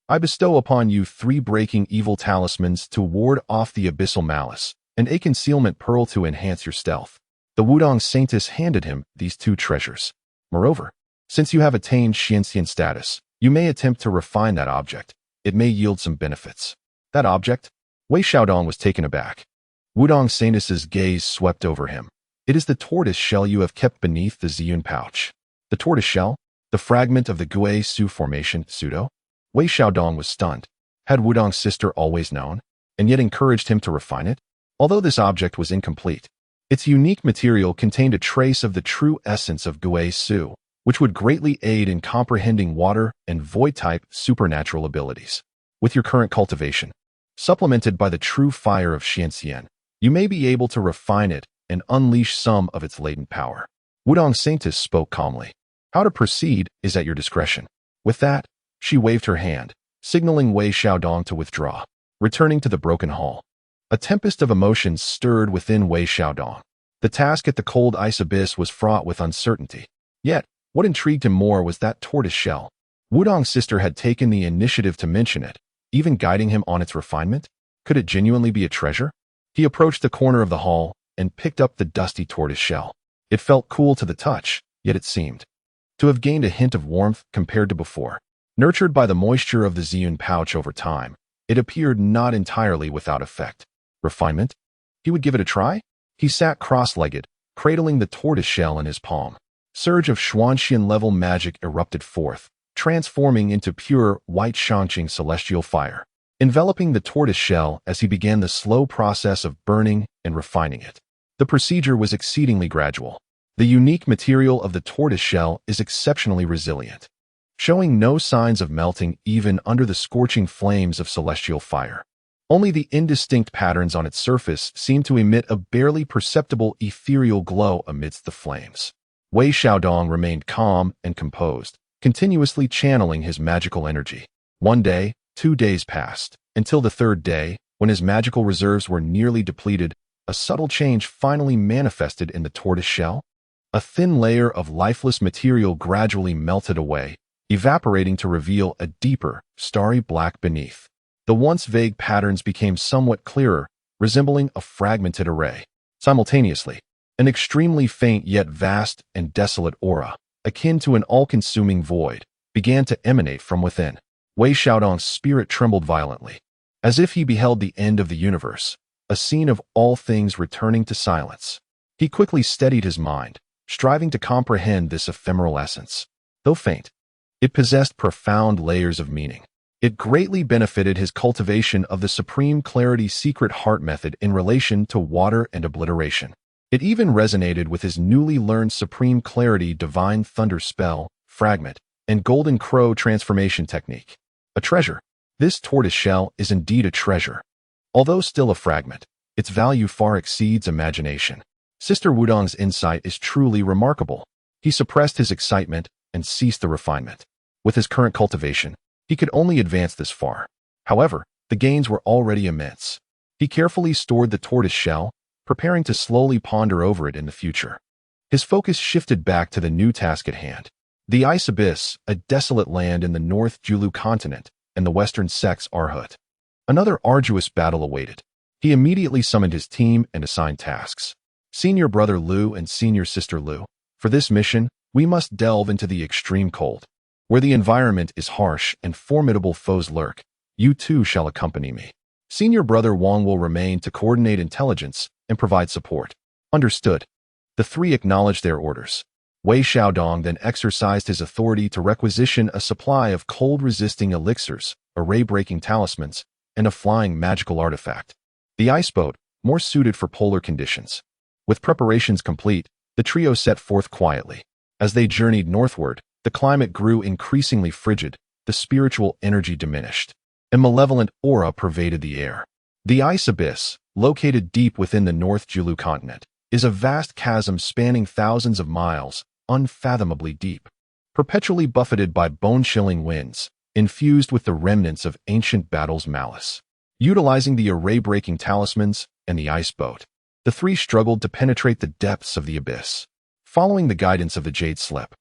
I bestow upon you 3 breaking evil talismans to ward off the abyssal malice, and a concealment pearl to enhance your stealth. The Wudong Saintess handed him these 2 treasures. Moreover, since you have attained Xianxian status, you may attempt to refine that object. It may yield some benefits. That object? Wei Xiaodong was taken aback. Wudong Saintess's gaze swept over him. It is the tortoise shell you have kept beneath the Ziyun pouch. The tortoise shell? The fragment of the Gui Su formation, pseudo? Wei Xiaodong was stunned. Had Wudong's sister always known, and yet encouraged him to refine it? Although this object was incomplete, its unique material contained a trace of the true essence of Gui Su, which would greatly aid in comprehending water and void-type supernatural abilities. With your current cultivation, supplemented by the true fire of Xianxian, you may be able to refine it and unleash some of its latent power. Wudong Saintess spoke calmly. How to proceed is at your discretion. With that, she waved her hand, signaling Wei Xiaodong to withdraw. Returning to the broken hall, a tempest of emotions stirred within Wei Xiaodong. The task at the cold ice abyss was fraught with uncertainty. Yet, what intrigued him more was that tortoise shell. Wudong's sister had taken the initiative to mention it, even guiding him on its refinement. Could it genuinely be a treasure? He approached the corner of the hall and picked up the dusty tortoise shell. It felt cool to the touch, yet it seemed to have gained a hint of warmth compared to before. Nurtured by the moisture of the Ziyun pouch over time, it appeared not entirely without effect. Refinement? He would give it a try? He sat cross-legged, cradling the tortoise shell in his palm. Surge of Xuanxian-level magic erupted forth, transforming into pure, white Shangqing celestial fire, enveloping the tortoise shell as he began the slow process of burning and refining it. The procedure was exceedingly gradual. The unique material of the tortoise shell is exceptionally resilient, showing no signs of melting even under the scorching flames of celestial fire. Only the indistinct patterns on its surface seemed to emit a barely perceptible ethereal glow amidst the flames. Wei Xiaodong remained calm and composed, continuously channeling his magical energy. 1 day, 2 days passed, until the 3rd day, when his magical reserves were nearly depleted, a subtle change finally manifested in the tortoise shell. A thin layer of lifeless material gradually melted away, evaporating to reveal a deeper, starry black beneath. The once vague patterns became somewhat clearer, resembling a fragmented array. Simultaneously, an extremely faint yet vast and desolate aura, akin to an all-consuming void, began to emanate from within. Wei Xiaodong's spirit trembled violently, as if he beheld the end of the universe, a scene of all things returning to silence. He quickly steadied his mind, striving to comprehend this ephemeral essence. Though faint, it possessed profound layers of meaning. It greatly benefited his cultivation of the Supreme Clarity Secret Heart method in relation to water and obliteration. It even resonated with his newly learned Supreme Clarity Divine Thunder spell, fragment, and Golden Crow transformation technique. A treasure. This tortoise shell is indeed a treasure. Although still a fragment, its value far exceeds imagination. Sister Wudong's insight is truly remarkable. He suppressed his excitement and ceased the refinement. With his current cultivation, he could only advance this far. However, the gains were already immense. He carefully stored the tortoise shell, preparing to slowly ponder over it in the future. His focus shifted back to the new task at hand. The Ice Abyss, a desolate land in the North Julu continent, and the western sect's Arhut. Another arduous battle awaited. He immediately summoned his team and assigned tasks. Senior Brother Liu and Senior Sister Liu, for this mission, we must delve into the extreme cold. Where the environment is harsh and formidable foes lurk, you too shall accompany me. Senior Brother Wang will remain to coordinate intelligence and provide support. Understood. The 3 acknowledged their orders. Wei Xiaodong then exercised his authority to requisition a supply of cold-resisting elixirs, array-breaking talismans, and a flying magical artifact. The ice boat, more suited for polar conditions. With preparations complete, the trio set forth quietly. As they journeyed northward, the climate grew increasingly frigid, the spiritual energy diminished. A malevolent aura pervaded the air. The Ice Abyss, located deep within the North Julu continent, is a vast chasm spanning thousands of miles, unfathomably deep, perpetually buffeted by bone-chilling winds, infused with the remnants of ancient battles' malice. Utilizing the array-breaking talismans and the ice boat, the three struggled to penetrate the depths of the abyss. Following the guidance of the Jade Slip,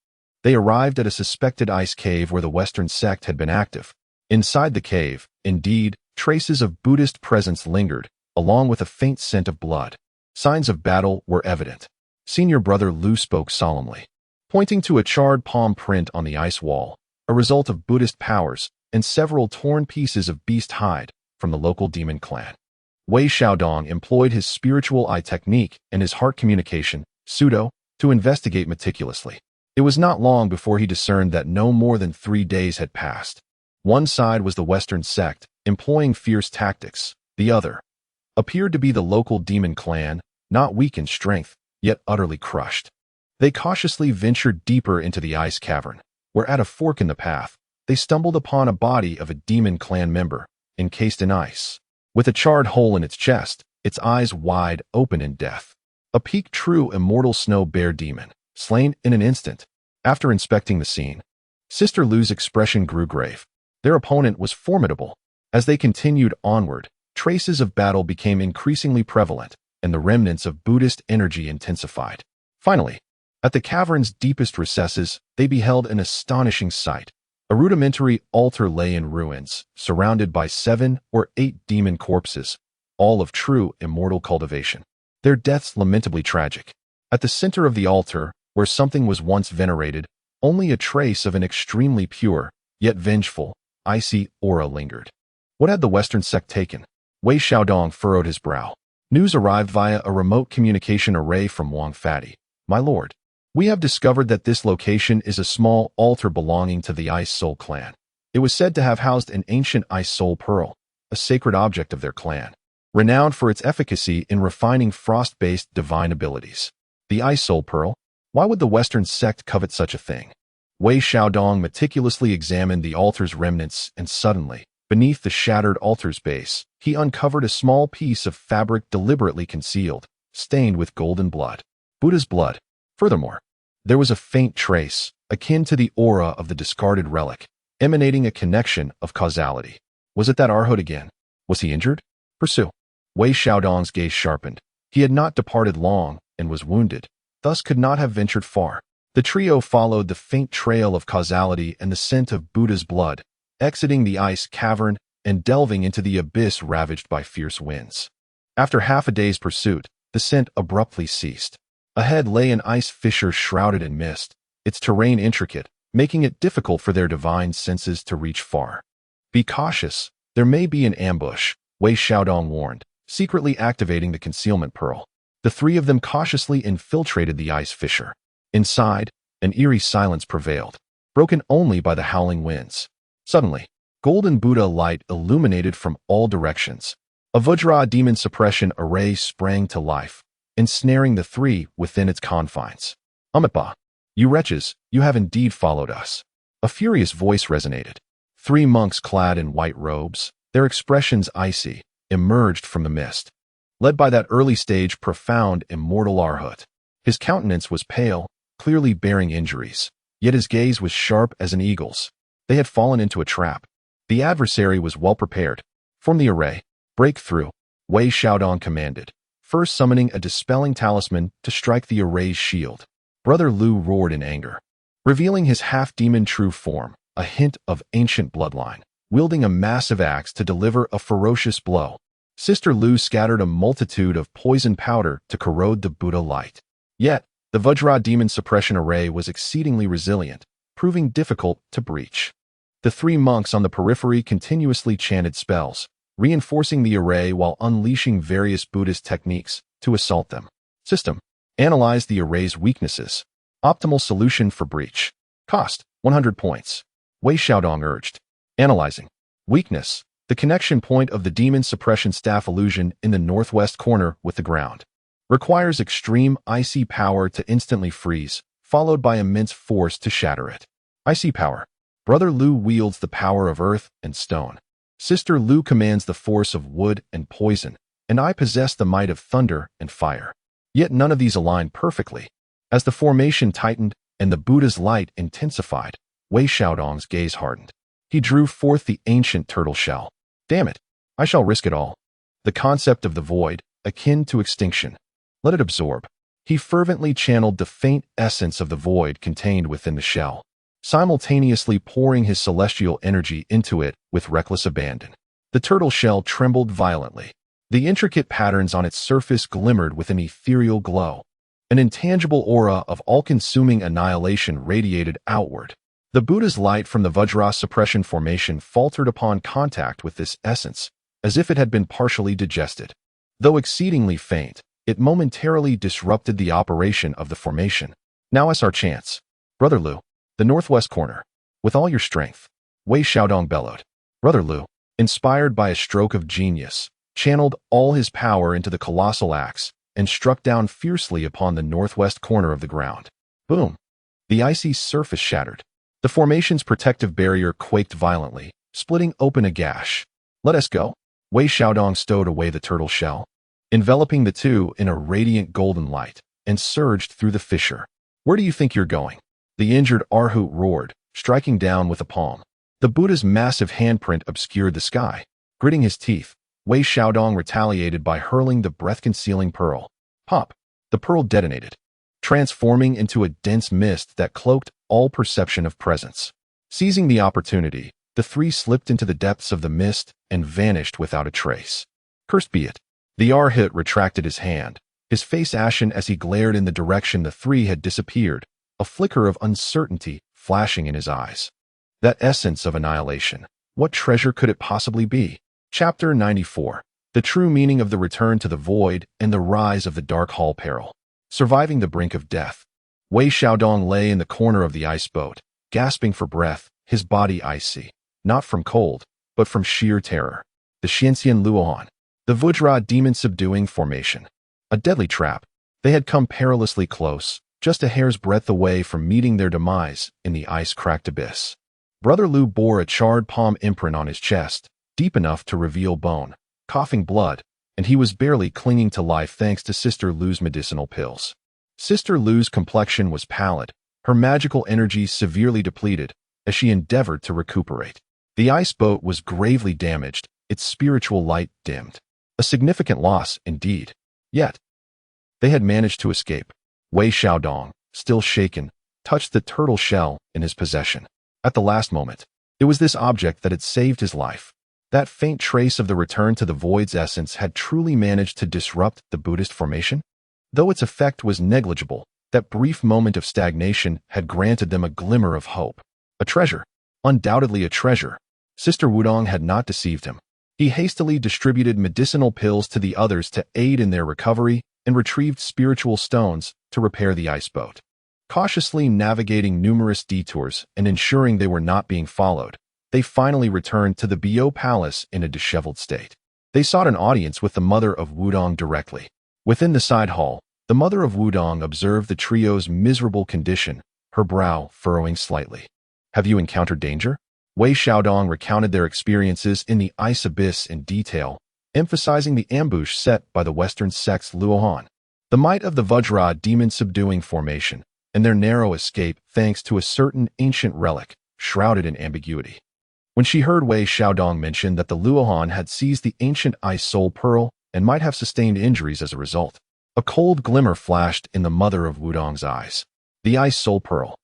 they arrived at a suspected ice cave where the Western sect had been active. Inside the cave, indeed, traces of Buddhist presence lingered, along with a faint scent of blood. Signs of battle were evident. Senior Brother Lu spoke solemnly, pointing to a charred palm print on the ice wall, a result of Buddhist powers, and several torn pieces of beast hide from the local demon clan. Wei Xiaodong employed his spiritual eye technique and his heart communication, pseudo, to investigate meticulously. It was not long before he discerned that no more than 3 days had passed. One side was the Western sect, employing fierce tactics. The other appeared to be the local demon clan, not weak in strength, yet utterly crushed. They cautiously ventured deeper into the ice cavern, where at a fork in the path, they stumbled upon a body of a demon clan member, encased in ice, with a charred hole in its chest, its eyes wide open in death. A peak true immortal snow bear demon, slain in an instant. After inspecting the scene, Sister Lu's expression grew grave. Their opponent was formidable. As they continued onward, traces of battle became increasingly prevalent, and the remnants of Buddhist energy intensified. Finally, at the cavern's deepest recesses, they beheld an astonishing sight. A rudimentary altar lay in ruins, surrounded by 7 or 8 demon corpses, all of true immortal cultivation. Their deaths lamentably tragic. At the center of the altar, where something was once venerated, only a trace of an extremely pure, yet vengeful, icy aura lingered. What had the Western sect taken? Wei Xiaodong furrowed his brow. News arrived via a remote communication array from Wang Fati. My lord, we have discovered that this location is a small altar belonging to the Ice Soul clan. It was said to have housed an ancient Ice Soul pearl, a sacred object of their clan, renowned for its efficacy in refining frost-based divine abilities. The Ice Soul pearl? Why would the Western sect covet such a thing? Wei Xiaodong meticulously examined the altar's remnants, and suddenly, beneath the shattered altar's base, he uncovered a small piece of fabric deliberately concealed, stained with golden blood. Buddha's blood. Furthermore, there was a faint trace, akin to the aura of the discarded relic, emanating a connection of causality. Was it that Arhot again? Was he injured? Pursue. Wei Xiaodong's gaze sharpened. He had not departed long, and was wounded, thus could not have ventured far. The trio followed the faint trail of causality and the scent of Buddha's blood, exiting the ice cavern and delving into the abyss ravaged by fierce winds. After half a day's pursuit, the scent abruptly ceased. Ahead lay an ice fissure shrouded in mist, its terrain intricate, making it difficult for their divine senses to reach far. Be cautious, there may be an ambush, Wei Xiaodong warned, secretly activating the concealment pearl. The three of them cautiously infiltrated the ice fissure. Inside, an eerie silence prevailed, broken only by the howling winds. Suddenly, golden Buddha light illuminated from all directions. A Vajra demon suppression array sprang to life, ensnaring the three within its confines. Amitba, you wretches, you have indeed followed us. A furious voice resonated. 3 monks clad in white robes, their expressions icy, emerged from the mist. Led by that early-stage profound immortal Arhot. His countenance was pale, clearly bearing injuries, yet his gaze was sharp as an eagle's. They had fallen into a trap. The adversary was well prepared. Form the array. Break through, Wei Xiaodong commanded, first summoning a dispelling talisman to strike the array's shield. Brother Lu roared in anger, revealing his half-demon true form, a hint of ancient bloodline, wielding a massive axe to deliver a ferocious blow. Sister Lu scattered a multitude of poison powder to corrode the Buddha light. Yet, the Vajra demon suppression array was exceedingly resilient, proving difficult to breach. The 3 monks on the periphery continuously chanted spells, reinforcing the array while unleashing various Buddhist techniques to assault them. System. Analyze the array's weaknesses. Optimal solution for breach. Cost. 100 points. Wei Xiaodong urged. Analyzing. Weakness. The connection point of the demon suppression staff illusion in the northwest corner with the ground. Requires extreme icy power to instantly freeze, followed by immense force to shatter it. Icy power. Brother Lu wields the power of earth and stone. Sister Lu commands the force of wood and poison, and I possess the might of thunder and fire. Yet none of these aligned perfectly. As the formation tightened and the Buddha's light intensified, Wei Xiaodong's gaze hardened. He drew forth the ancient turtle shell. Damn it, I shall risk it all. The concept of the void, akin to extinction. Let it absorb. He fervently channeled the faint essence of the void contained within the shell, simultaneously pouring his celestial energy into it with reckless abandon. The turtle shell trembled violently. The intricate patterns on its surface glimmered with an ethereal glow. An intangible aura of all-consuming annihilation radiated outward. The Buddha's light from the Vajra suppression formation faltered upon contact with this essence, as if it had been partially digested. Though exceedingly faint, it momentarily disrupted the operation of the formation. Now is our chance. Brother Lu, the northwest corner. With all your strength. Wei Xiaodong bellowed. Brother Lu, inspired by a stroke of genius, channeled all his power into the colossal axe and struck down fiercely upon the northwest corner of the ground. Boom! The icy surface shattered. The formation's protective barrier quaked violently, splitting open a gash. Let us go. Wei Xiaodong stowed away the turtle shell, enveloping the two in a radiant golden light, and surged through the fissure. Where do you think you're going? The injured Arhut roared, striking down with a palm. The Buddha's massive handprint obscured the sky. Gritting his teeth, Wei Xiaodong retaliated by hurling the breath-concealing pearl. Pop! The pearl detonated, transforming into a dense mist that cloaked all perception of presence. Seizing the opportunity, the three slipped into the depths of the mist and vanished without a trace. Cursed be it. The Arhut retracted his hand, his face ashen as he glared in the direction the three had disappeared, a flicker of uncertainty flashing in his eyes. That essence of annihilation, what treasure could it possibly be? Chapter 94. The true meaning of the return to the void and the rise of the dark hall peril. Surviving the brink of death, Wei Xiaodong lay in the corner of the ice boat, gasping for breath, his body icy, not from cold, but from sheer terror. The Xianxian Luohan, the Vajra demon-subduing formation. A deadly trap. They had come perilously close, just a hair's breadth away from meeting their demise in the ice-cracked abyss. Brother Lu bore a charred palm imprint on his chest, deep enough to reveal bone, coughing blood, and he was barely clinging to life thanks to Sister Lu's medicinal pills. Sister Lu's complexion was pallid, her magical energy severely depleted as she endeavored to recuperate. The ice boat was gravely damaged, its spiritual light dimmed. A significant loss, indeed. Yet, they had managed to escape. Wei Xiaodong, still shaken, touched the turtle shell in his possession. At the last moment, it was this object that had saved his life. That faint trace of the return to the void's essence had truly managed to disrupt the Buddhist formation. Though its effect was negligible, that brief moment of stagnation had granted them a glimmer of hope. A treasure. Undoubtedly a treasure. Sister Wudong had not deceived him. He hastily distributed medicinal pills to the others to aid in their recovery and retrieved spiritual stones to repair the ice boat. Cautiously navigating numerous detours and ensuring they were not being followed, they finally returned to the Bio Palace in a disheveled state. They sought an audience with the mother of Wudong directly. Within the side hall, the mother of Wudong observed the trio's miserable condition, her brow furrowing slightly. Have you encountered danger? Wei Xiaodong recounted their experiences in the ice abyss in detail, emphasizing the ambush set by the Western sect's Luohan, the might of the Vajra demon-subduing formation, and their narrow escape thanks to a certain ancient relic, shrouded in ambiguity. When she heard Wei Xiaodong mention that the Luohan had seized the ancient ice soul pearl and might have sustained injuries as a result, a cold glimmer flashed in the mother of Wudong's eyes. The ice soul pearl.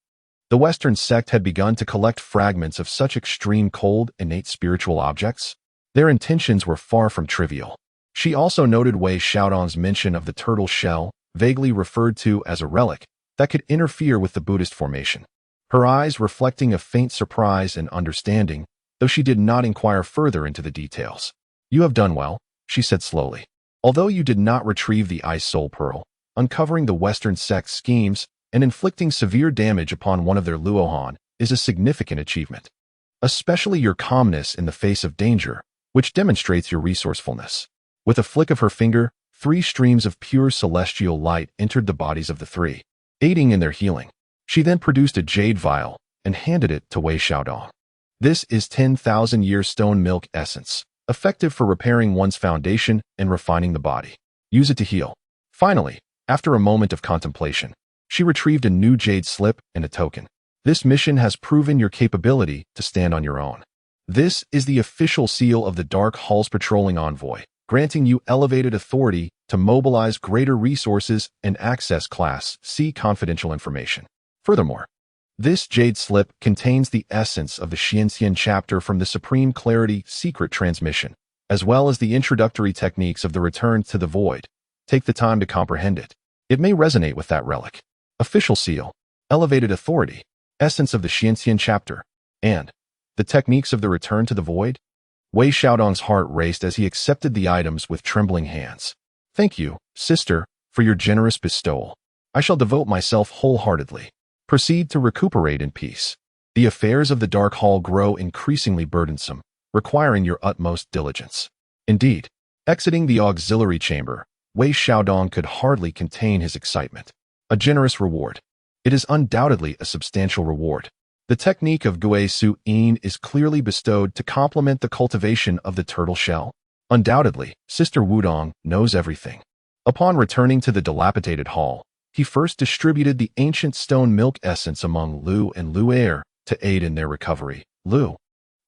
The Western sect had begun to collect fragments of such extreme cold, innate spiritual objects. Their intentions were far from trivial. She also noted Wei Xiaodong's mention of the turtle shell, vaguely referred to as a relic, that could interfere with the Buddhist formation. Her eyes reflecting a faint surprise and understanding, though she did not inquire further into the details. You have done well, she said slowly. Although you did not retrieve the ice soul pearl, uncovering the Western sect's schemes and inflicting severe damage upon one of their Luohan is a significant achievement. Especially your calmness in the face of danger, which demonstrates your resourcefulness. With a flick of her finger, 3 streams of pure celestial light entered the bodies of the 3, aiding in their healing. She then produced a jade vial and handed it to Wei Xiaodong. This is 10,000-year stone milk essence, effective for repairing one's foundation and refining the body. Use it to heal. Finally, After a moment of contemplation, she retrieved a new jade slip and a token. This mission has proven your capability to stand on your own. This is the official seal of the Dark Hall's patrolling envoy, granting you elevated authority to mobilize greater resources and access Class C confidential information. Furthermore, this jade slip contains the essence of the Xianxian chapter from the Supreme Clarity secret transmission, as well as the introductory techniques of the Return to the Void. Take the time to comprehend it. It may resonate with that relic. Official seal, elevated authority, essence of the Xianxian chapter, and the techniques of the Return to the Void. Wei Xiaodong's heart raced as he accepted the items with trembling hands. Thank you, sister, for your generous bestowal. I shall devote myself wholeheartedly. Proceed to recuperate in peace. The affairs of the Dark Hall grow increasingly burdensome, requiring your utmost diligence. Indeed, exiting the auxiliary chamber, Wei Xiaodong could hardly contain his excitement. A generous reward. It is undoubtedly a substantial reward. The technique of Gui Su Yin is clearly bestowed to complement the cultivation of the turtle shell. Undoubtedly, Sister Wudong knows everything. Upon returning to the dilapidated hall, he first distributed the ancient stone milk essence among Lu and Lu Er to aid in their recovery. Lu,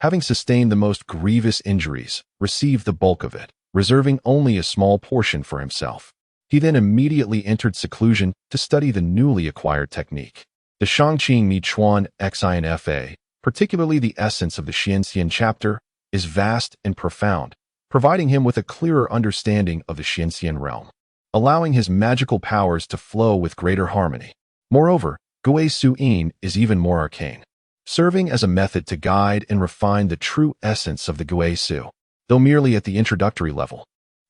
having sustained the most grievous injuries, received the bulk of it, reserving only a small portion for himself. He then immediately entered seclusion to study the newly acquired technique. The Shangqing Mi Chuan Xinfa, particularly the essence of the Xianxian chapter, is vast and profound, providing him with a clearer understanding of the Xianxian realm, allowing his magical powers to flow with greater harmony. Moreover, Gui Su Yin is even more arcane, serving as a method to guide and refine the true essence of the Gui Su. Though merely at the introductory level,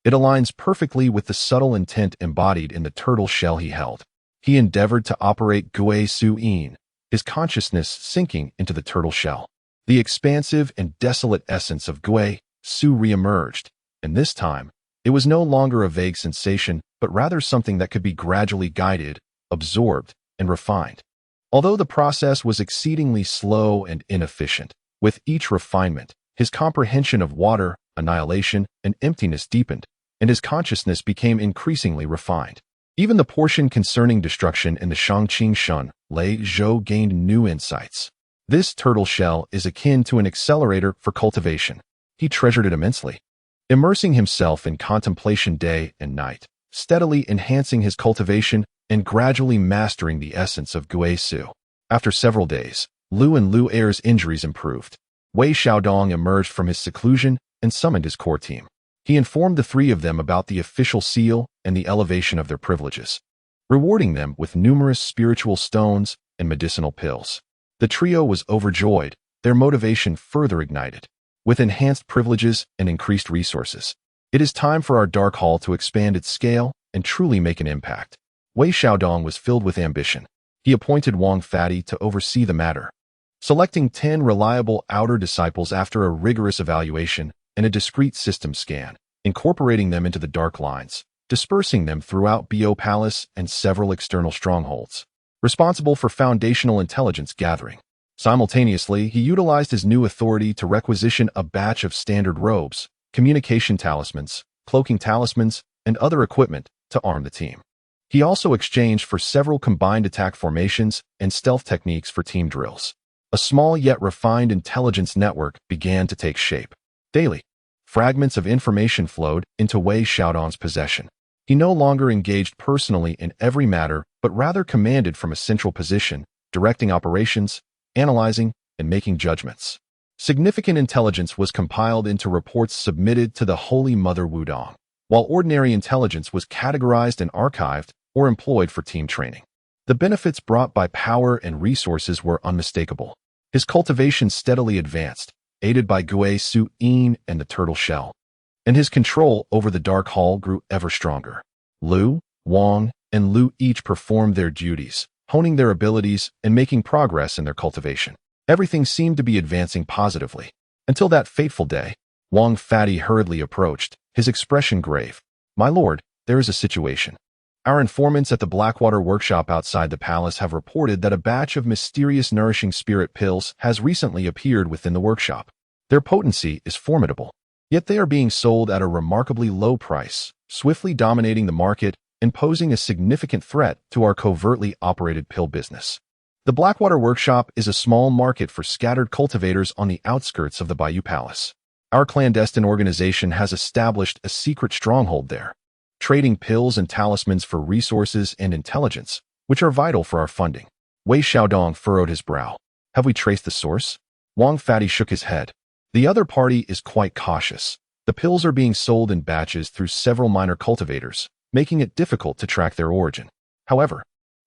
it aligns perfectly with the subtle intent embodied in the turtle shell he held. He endeavored to operate Gui Su Yin, his consciousness sinking into the turtle shell. The expansive and desolate essence of Gui Su reemerged, and this time, it was no longer a vague sensation, but rather something that could be gradually guided, absorbed, and refined. Although the process was exceedingly slow and inefficient, with each refinement, his comprehension of water, annihilation, and emptiness deepened, and his consciousness became increasingly refined. Even the portion concerning destruction in the Shangqing Shun, Lei Zhou gained new insights. This turtle shell is akin to an accelerator for cultivation. He treasured it immensely, immersing himself in contemplation day and night, steadily enhancing his cultivation and gradually mastering the essence of Gui Su. After several days, Lu and Lu Er's injuries improved. Wei Xiaodong emerged from his seclusion and summoned his core team. He informed the three of them about the official seal and the elevation of their privileges, rewarding them with numerous spiritual stones and medicinal pills. The trio was overjoyed, their motivation further ignited. With enhanced privileges and increased resources, it is time for our Dark Hall to expand its scale and truly make an impact. Wei Xiaodong was filled with ambition. He appointed Wang Fati to oversee the matter, selecting 10 reliable outer disciples after a rigorous evaluation and a discrete system scan, incorporating them into the Dark Lines, dispersing them throughout Bo Palace and several external strongholds, responsible for foundational intelligence gathering. Simultaneously, he utilized his new authority to requisition a batch of standard robes, communication talismans, cloaking talismans, and other equipment to arm the team. He also exchanged for several combined attack formations and stealth techniques for team drills. A small yet refined intelligence network began to take shape. Daily, fragments of information flowed into Wei Xiaodong's possession. He no longer engaged personally in every matter, but rather commanded from a central position, directing operations, analyzing, and making judgments. Significant intelligence was compiled into reports submitted to the Holy Mother Wudong, while ordinary intelligence was categorized and archived or employed for team training. The benefits brought by power and resources were unmistakable. His cultivation steadily advanced, aided by Gui Su Yin and the turtle shell, and his control over the Dark Hall grew ever stronger. Lu, Wang, and Lu each performed their duties, honing their abilities and making progress in their cultivation. Everything seemed to be advancing positively, until that fateful day. Wang Fati hurriedly approached, his expression grave. "My lord, there is a situation. Our informants at the Blackwater workshop outside the palace have reported that a batch of mysterious nourishing spirit pills has recently appeared within the workshop. Their potency is formidable, yet they are being sold at a remarkably low price, swiftly dominating the market and posing a significant threat to our covertly operated pill business. The Blackwater Workshop is a small market for scattered cultivators on the outskirts of the Bayou Palace. Our clandestine organization has established a secret stronghold there, trading pills and talismans for resources and intelligence, which are vital for our funding. Wei Xiaodong furrowed his brow. Have we traced the source? Wang Fatty shook his head. The other party is quite cautious. The pills are being sold in batches through several minor cultivators, making it difficult to track their origin. However,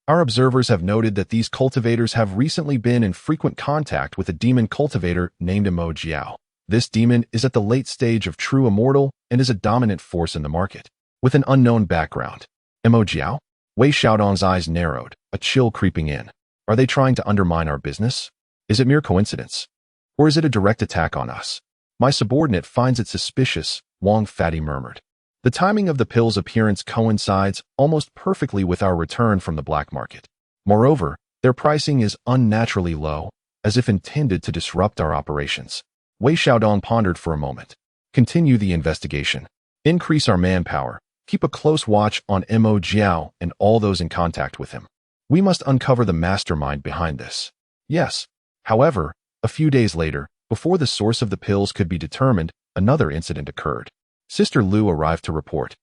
our observers have noted that these cultivators have recently been in frequent contact with a demon cultivator named Mo Jiao. This demon is at the late stage of true immortal and is a dominant force in the market, with an unknown background. Mo Jiao? Wei Xiaodong's eyes narrowed, a chill creeping in. Are they trying to undermine our business? Is it mere coincidence? Or is it a direct attack on us? My subordinate finds it suspicious, Wang Fatty murmured. The timing of the pill's appearance coincides almost perfectly with our return from the black market. Moreover, their pricing is unnaturally low, as if intended to disrupt our operations. Wei Xiaodong pondered for a moment. Continue the investigation. Increase our manpower. Keep a close watch on Mo Jiao and all those in contact with him. We must uncover the mastermind behind this. Yes. However, a few days later, before the source of the pills could be determined, another incident occurred. Sister Lu arrived to report.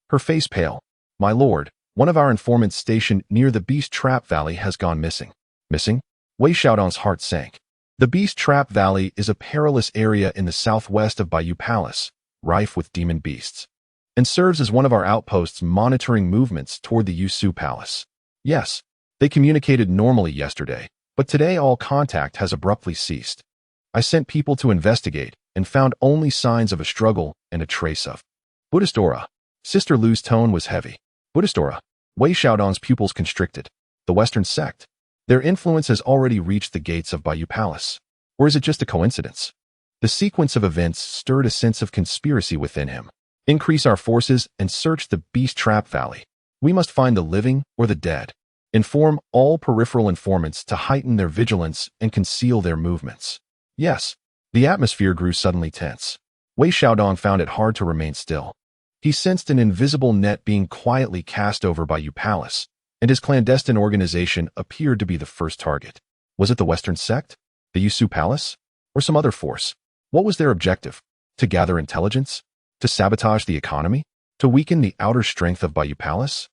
Her face pale. My lord, one of our informants stationed near the Beast Trap Valley has gone missing. Missing? Wei Xiaodong's heart sank. The Beast Trap Valley is a perilous area in the southwest of Bayou Palace, rife with demon beasts, and serves as one of our outposts monitoring movements toward the Yusu Palace. Yes, they communicated normally yesterday, but today all contact has abruptly ceased. I sent people to investigate and found only signs of a struggle and a trace of Buddhist aura. Sister Lu's tone was heavy. Buddhist aura. Wei Xiaodong's pupils constricted. The Western sect. Their influence has already reached the gates of Bayou Palace. Or is it just a coincidence? The sequence of events stirred a sense of conspiracy within him. Increase our forces and search the Beast Trap Valley. We must find the living or the dead. Inform all peripheral informants to heighten their vigilance and conceal their movements. Yes. The atmosphere grew suddenly tense. Wei Xiaodong found it hard to remain still. He sensed an invisible net being quietly cast over Bayou Palace, and his clandestine organization appeared to be the first target. Was it the Western sect? The Yusu Palace? Or some other force? What was their objective? To gather intelligence? To sabotage the economy? To weaken the outer strength of Bayou Palace?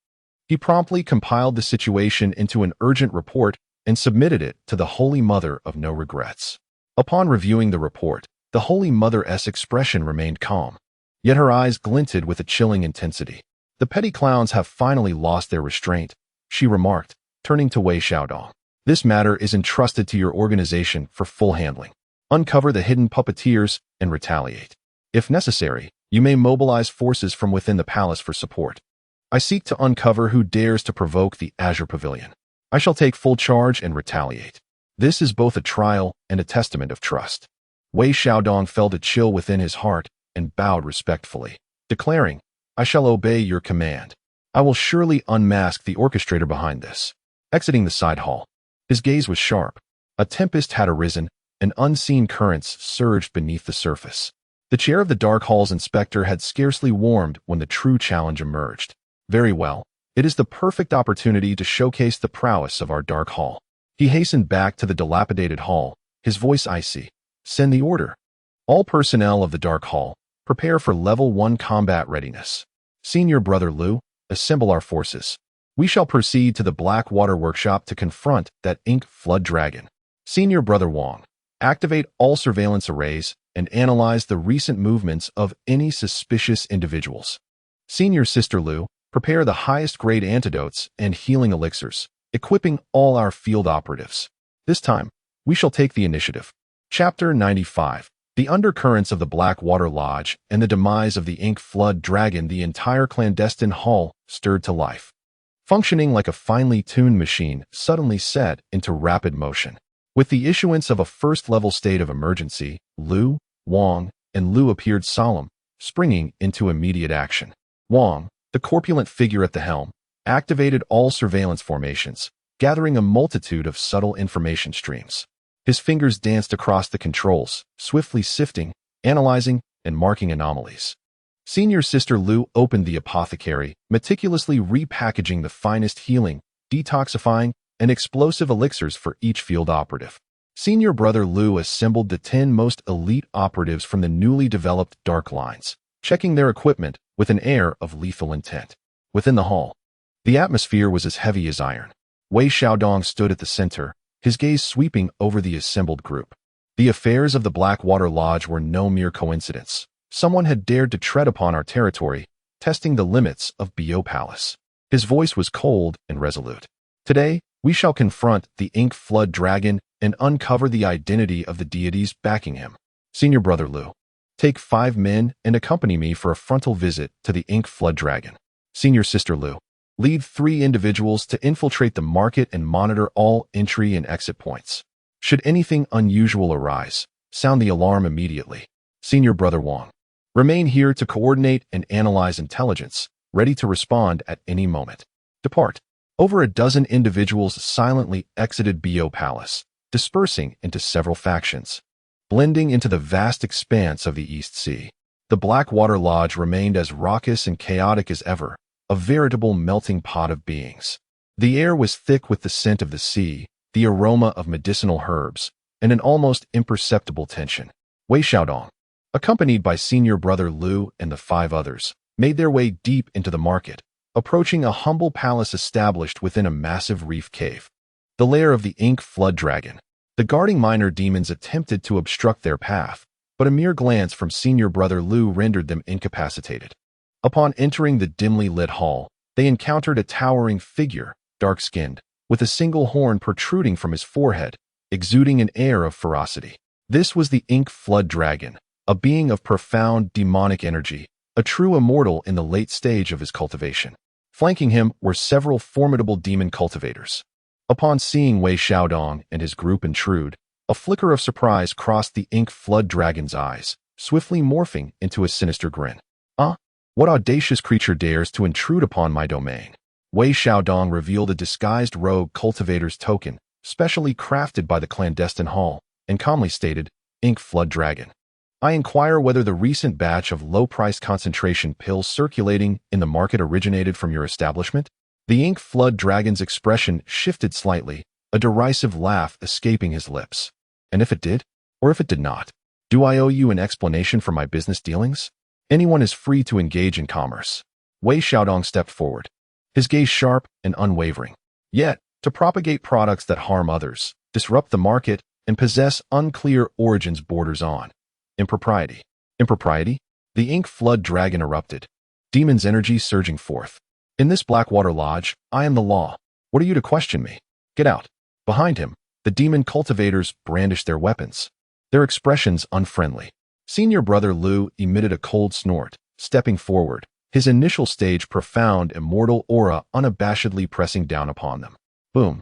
He promptly compiled the situation into an urgent report and submitted it to the Holy Mother of No Regrets. Upon reviewing the report, the Holy Mother's expression remained calm, yet her eyes glinted with a chilling intensity. The petty clowns have finally lost their restraint, she remarked, turning to Wei Xiaodong. This matter is entrusted to your organization for full handling. Uncover the hidden puppeteers and retaliate. If necessary, you may mobilize forces from within the palace for support. I seek to uncover who dares to provoke the Azure Pavilion. I shall take full charge and retaliate. This is both a trial and a testament of trust. Wei Xiaodong felt a chill within his heart and bowed respectfully, declaring, I shall obey your command. I will surely unmask the orchestrator behind this. Exiting the side hall, his gaze was sharp. A tempest had arisen, and unseen currents surged beneath the surface. The chair of the Dark Hall's inspector had scarcely warmed when the true challenge emerged. Very well, it is the perfect opportunity to showcase the prowess of our Dark Hall. He hastened back to the dilapidated hall, his voice icy. Send the order. All personnel of the Dark Hall, prepare for Level 1 combat readiness. Senior Brother Lu, assemble our forces. We shall proceed to the Blackwater Workshop to confront that ink flood dragon. Senior Brother Wang, activate all surveillance arrays and analyze the recent movements of any suspicious individuals. Senior Sister Lu, prepare the highest grade antidotes and healing elixirs, equipping all our field operatives. This time, we shall take the initiative. Chapter 95. The undercurrents of the Blackwater Lodge and the demise of the ink flood dragon. The entire clandestine hall stirred to life. Functioning like a finely tuned machine suddenly set into rapid motion. With the issuance of a first-level state of emergency, Lu, Wang, and Lu appeared solemn, springing into immediate action. Wang, the corpulent figure at the helm, activated all surveillance formations, gathering a multitude of subtle information streams. His fingers danced across the controls, swiftly sifting, analyzing, and marking anomalies. Senior Sister Lu opened the apothecary, meticulously repackaging the finest healing, detoxifying, and explosive elixirs for each field operative. Senior Brother Lu assembled the 10 most elite operatives from the newly developed Dark Lines, checking their equipment with an air of lethal intent. Within the hall, the atmosphere was as heavy as iron. Wei Xiaodong stood at the center, his gaze sweeping over the assembled group. The affairs of the Blackwater Lodge were no mere coincidence. Someone had dared to tread upon our territory, testing the limits of Bio Palace. His voice was cold and resolute. Today, we shall confront the Ink Flood Dragon and uncover the identity of the deities backing him. Senior Brother Lu, take 5 men and accompany me for a frontal visit to the Ink Flood Dragon. Senior Sister Lu, lead 3 individuals to infiltrate the market and monitor all entry and exit points. Should anything unusual arise, sound the alarm immediately. Senior Brother Wang, remain here to coordinate and analyze intelligence, ready to respond at any moment. Depart. Over a dozen individuals silently exited Bio Palace, dispersing into several factions. Blending into the vast expanse of the East Sea, the Blackwater Lodge remained as raucous and chaotic as ever, a veritable melting pot of beings. The air was thick with the scent of the sea, the aroma of medicinal herbs, and an almost imperceptible tension. Wei Xiaodong, accompanied by Senior Brother Lu and the 5 others, made their way deep into the market, approaching a humble palace established within a massive reef cave. The lair of the Ink Flood Dragon. The guarding minor demons attempted to obstruct their path, but a mere glance from Senior Brother Lu rendered them incapacitated. Upon entering the dimly lit hall, they encountered a towering figure, dark-skinned, with a single horn protruding from his forehead, exuding an air of ferocity. This was the Ink Flood Dragon, a being of profound demonic energy, a true immortal in the late stage of his cultivation. Flanking him were several formidable demon cultivators. Upon seeing Wei Xiaodong and his group intrude, a flicker of surprise crossed the Ink Flood Dragon's eyes, swiftly morphing into a sinister grin. What audacious creature dares to intrude upon my domain? Wei Xiaodong revealed a disguised rogue cultivator's token, specially crafted by the clandestine hall, and calmly stated, Ink Flood Dragon. I inquire whether the recent batch of low-price concentration pills circulating in the market originated from your establishment? The Ink Flood Dragon's expression shifted slightly, a derisive laugh escaping his lips. And if it did? Or if it did not? Do I owe you an explanation for my business dealings? Anyone is free to engage in commerce. Wei Xiaodong stepped forward, his gaze sharp and unwavering. Yet, to propagate products that harm others, disrupt the market, and possess unclear origins borders on impropriety. Impropriety? The Ink Flood Dragon erupted, demon's energy surging forth. In this Blackwater Lodge, I am the law. What are you to question me? Get out. Behind him, the demon cultivators brandished their weapons, their expressions unfriendly. Senior Brother Lu emitted a cold snort, stepping forward, his initial stage profound immortal aura unabashedly pressing down upon them. Boom.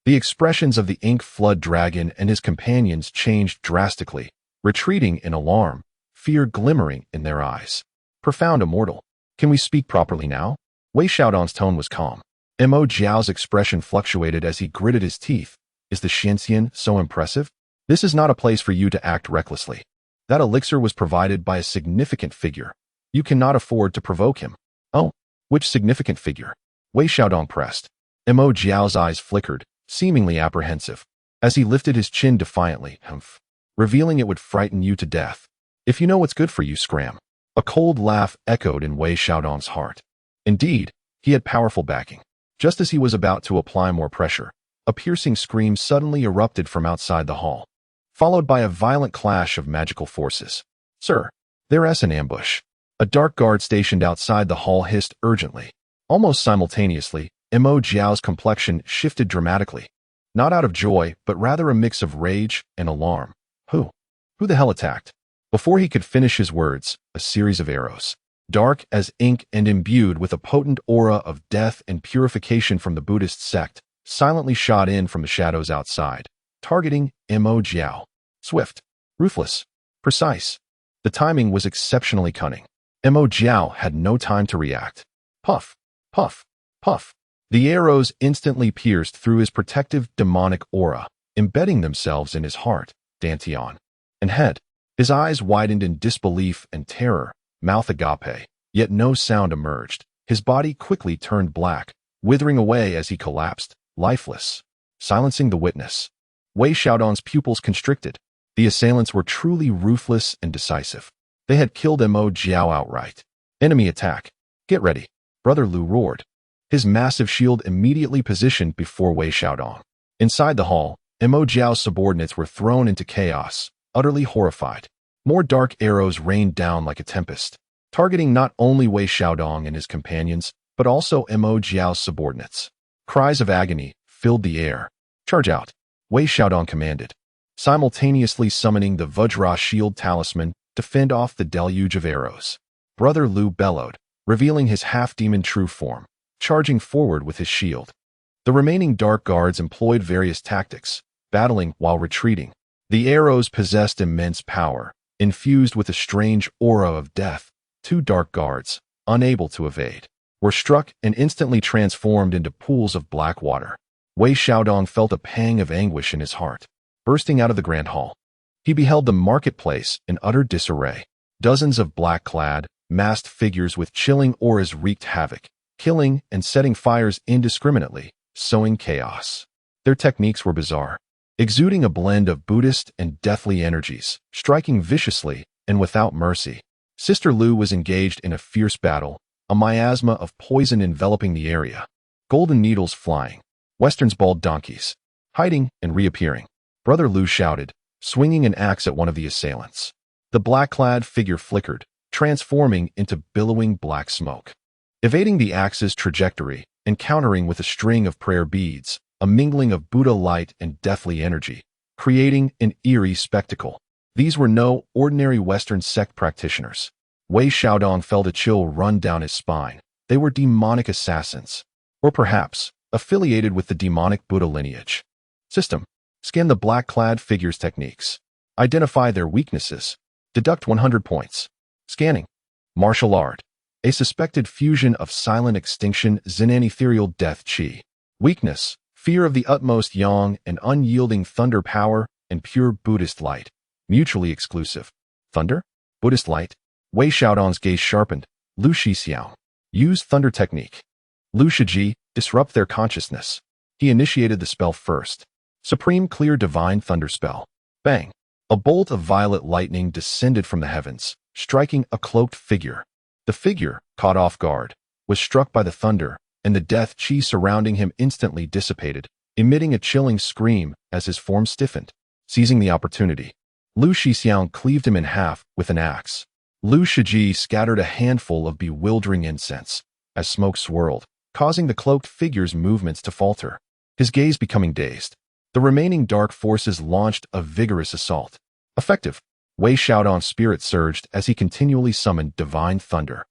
The expressions of the Ink Flood Dragon and his companions changed drastically, retreating in alarm, fear glimmering in their eyes. Profound immortal. Can we speak properly now? Wei Xiaodong's tone was calm. Mo Jiao's expression fluctuated as he gritted his teeth. Is the Shenxian so impressive? This is not a place for you to act recklessly. That elixir was provided by a significant figure. You cannot afford to provoke him. Oh, which significant figure? Wei Xiaodong pressed. Mo Jiao's eyes flickered, seemingly apprehensive, as he lifted his chin defiantly, revealing it would frighten you to death. If you know what's good for you, scram. A cold laugh echoed in Wei Xiaodong's heart. Indeed, he had powerful backing. Just as he was about to apply more pressure, a piercing scream suddenly erupted from outside the hall, followed by a violent clash of magical forces. Sir, there's an ambush. A dark guard stationed outside the hall hissed urgently. Almost simultaneously, Mo Jiao's complexion shifted dramatically, not out of joy, but rather a mix of rage and alarm. Who the hell attacked? Before he could finish his words, a series of arrows, dark as ink and imbued with a potent aura of death and purification from the Buddhist sect, silently shot in from the shadows outside, targeting Mo Jiao. Swift, ruthless, precise. The timing was exceptionally cunning. Mo Jiao had no time to react. Puff, puff, puff. The arrows instantly pierced through his protective demonic aura, embedding themselves in his heart, dantian, and head. His eyes widened in disbelief and terror, mouth agape, yet no sound emerged. His body quickly turned black, withering away as he collapsed, lifeless, silencing the witness. Wei Xiaodong's pupils constricted. The assailants were truly ruthless and decisive. They had killed Mo Jiao outright. Enemy attack. Get ready. Brother Lu roared. His massive shield immediately positioned before Wei Xiaodong. Inside the hall, Mo Jiao's subordinates were thrown into chaos, utterly horrified. More dark arrows rained down like a tempest, targeting not only Wei Xiaodong and his companions, but also Mo Jiao's subordinates. Cries of agony filled the air. Charge out, Wei Xiaodong commanded, simultaneously summoning the Vajra shield talisman to fend off the deluge of arrows. Brother Lu bellowed, revealing his half-demon true form, charging forward with his shield. The remaining dark guards employed various tactics, battling while retreating. The arrows possessed immense power, infused with a strange aura of death. Two dark guards, unable to evade, were struck and instantly transformed into pools of black water. Wei Xiaodong felt a pang of anguish in his heart. Bursting out of the grand hall, he beheld the marketplace in utter disarray. Dozens of black-clad, masked figures with chilling auras wreaked havoc, killing and setting fires indiscriminately, sowing chaos. Their techniques were bizarre, exuding a blend of Buddhist and deathly energies, striking viciously and without mercy. Sister Lu was engaged in a fierce battle, a miasma of poison enveloping the area. Golden needles flying, Western's bald donkeys, hiding and reappearing. Brother Lu shouted, swinging an axe at one of the assailants. The black-clad figure flickered, transforming into billowing black smoke. Evading the axe's trajectory and countering with a string of prayer beads, a mingling of Buddha light and deathly energy, creating an eerie spectacle. These were no ordinary Western sect practitioners. Wei Xiaodong felt a chill run down his spine. They were demonic assassins, or perhaps affiliated with the demonic Buddha lineage. System. Scan the black-clad figures' techniques. Identify their weaknesses. Deduct 100 points. Scanning. Martial art. A suspected fusion of silent extinction Zen and ethereal death chi. Weakness. Fear of the utmost yang and unyielding thunder power and pure Buddhist light. Mutually exclusive. Thunder? Buddhist light? Wei Xiaodong's gaze sharpened. Lu Shixiao. Use thunder technique. Lu Shiji, disrupt their consciousness. He initiated the spell first. Supreme Clear Divine Thunder Spell. Bang! A bolt of violet lightning descended from the heavens, striking a cloaked figure. The figure, caught off guard, was struck by the thunder, and the death chi surrounding him instantly dissipated, emitting a chilling scream as his form stiffened. Seizing the opportunity, Lu Shixiang cleaved him in half with an axe. Lu Shiji scattered a handful of bewildering incense as smoke swirled, causing the cloaked figure's movements to falter. His gaze becoming dazed, the remaining dark forces launched a vigorous assault. Effective. Wei Xiaodong's spirit surged as he continually summoned divine thunder.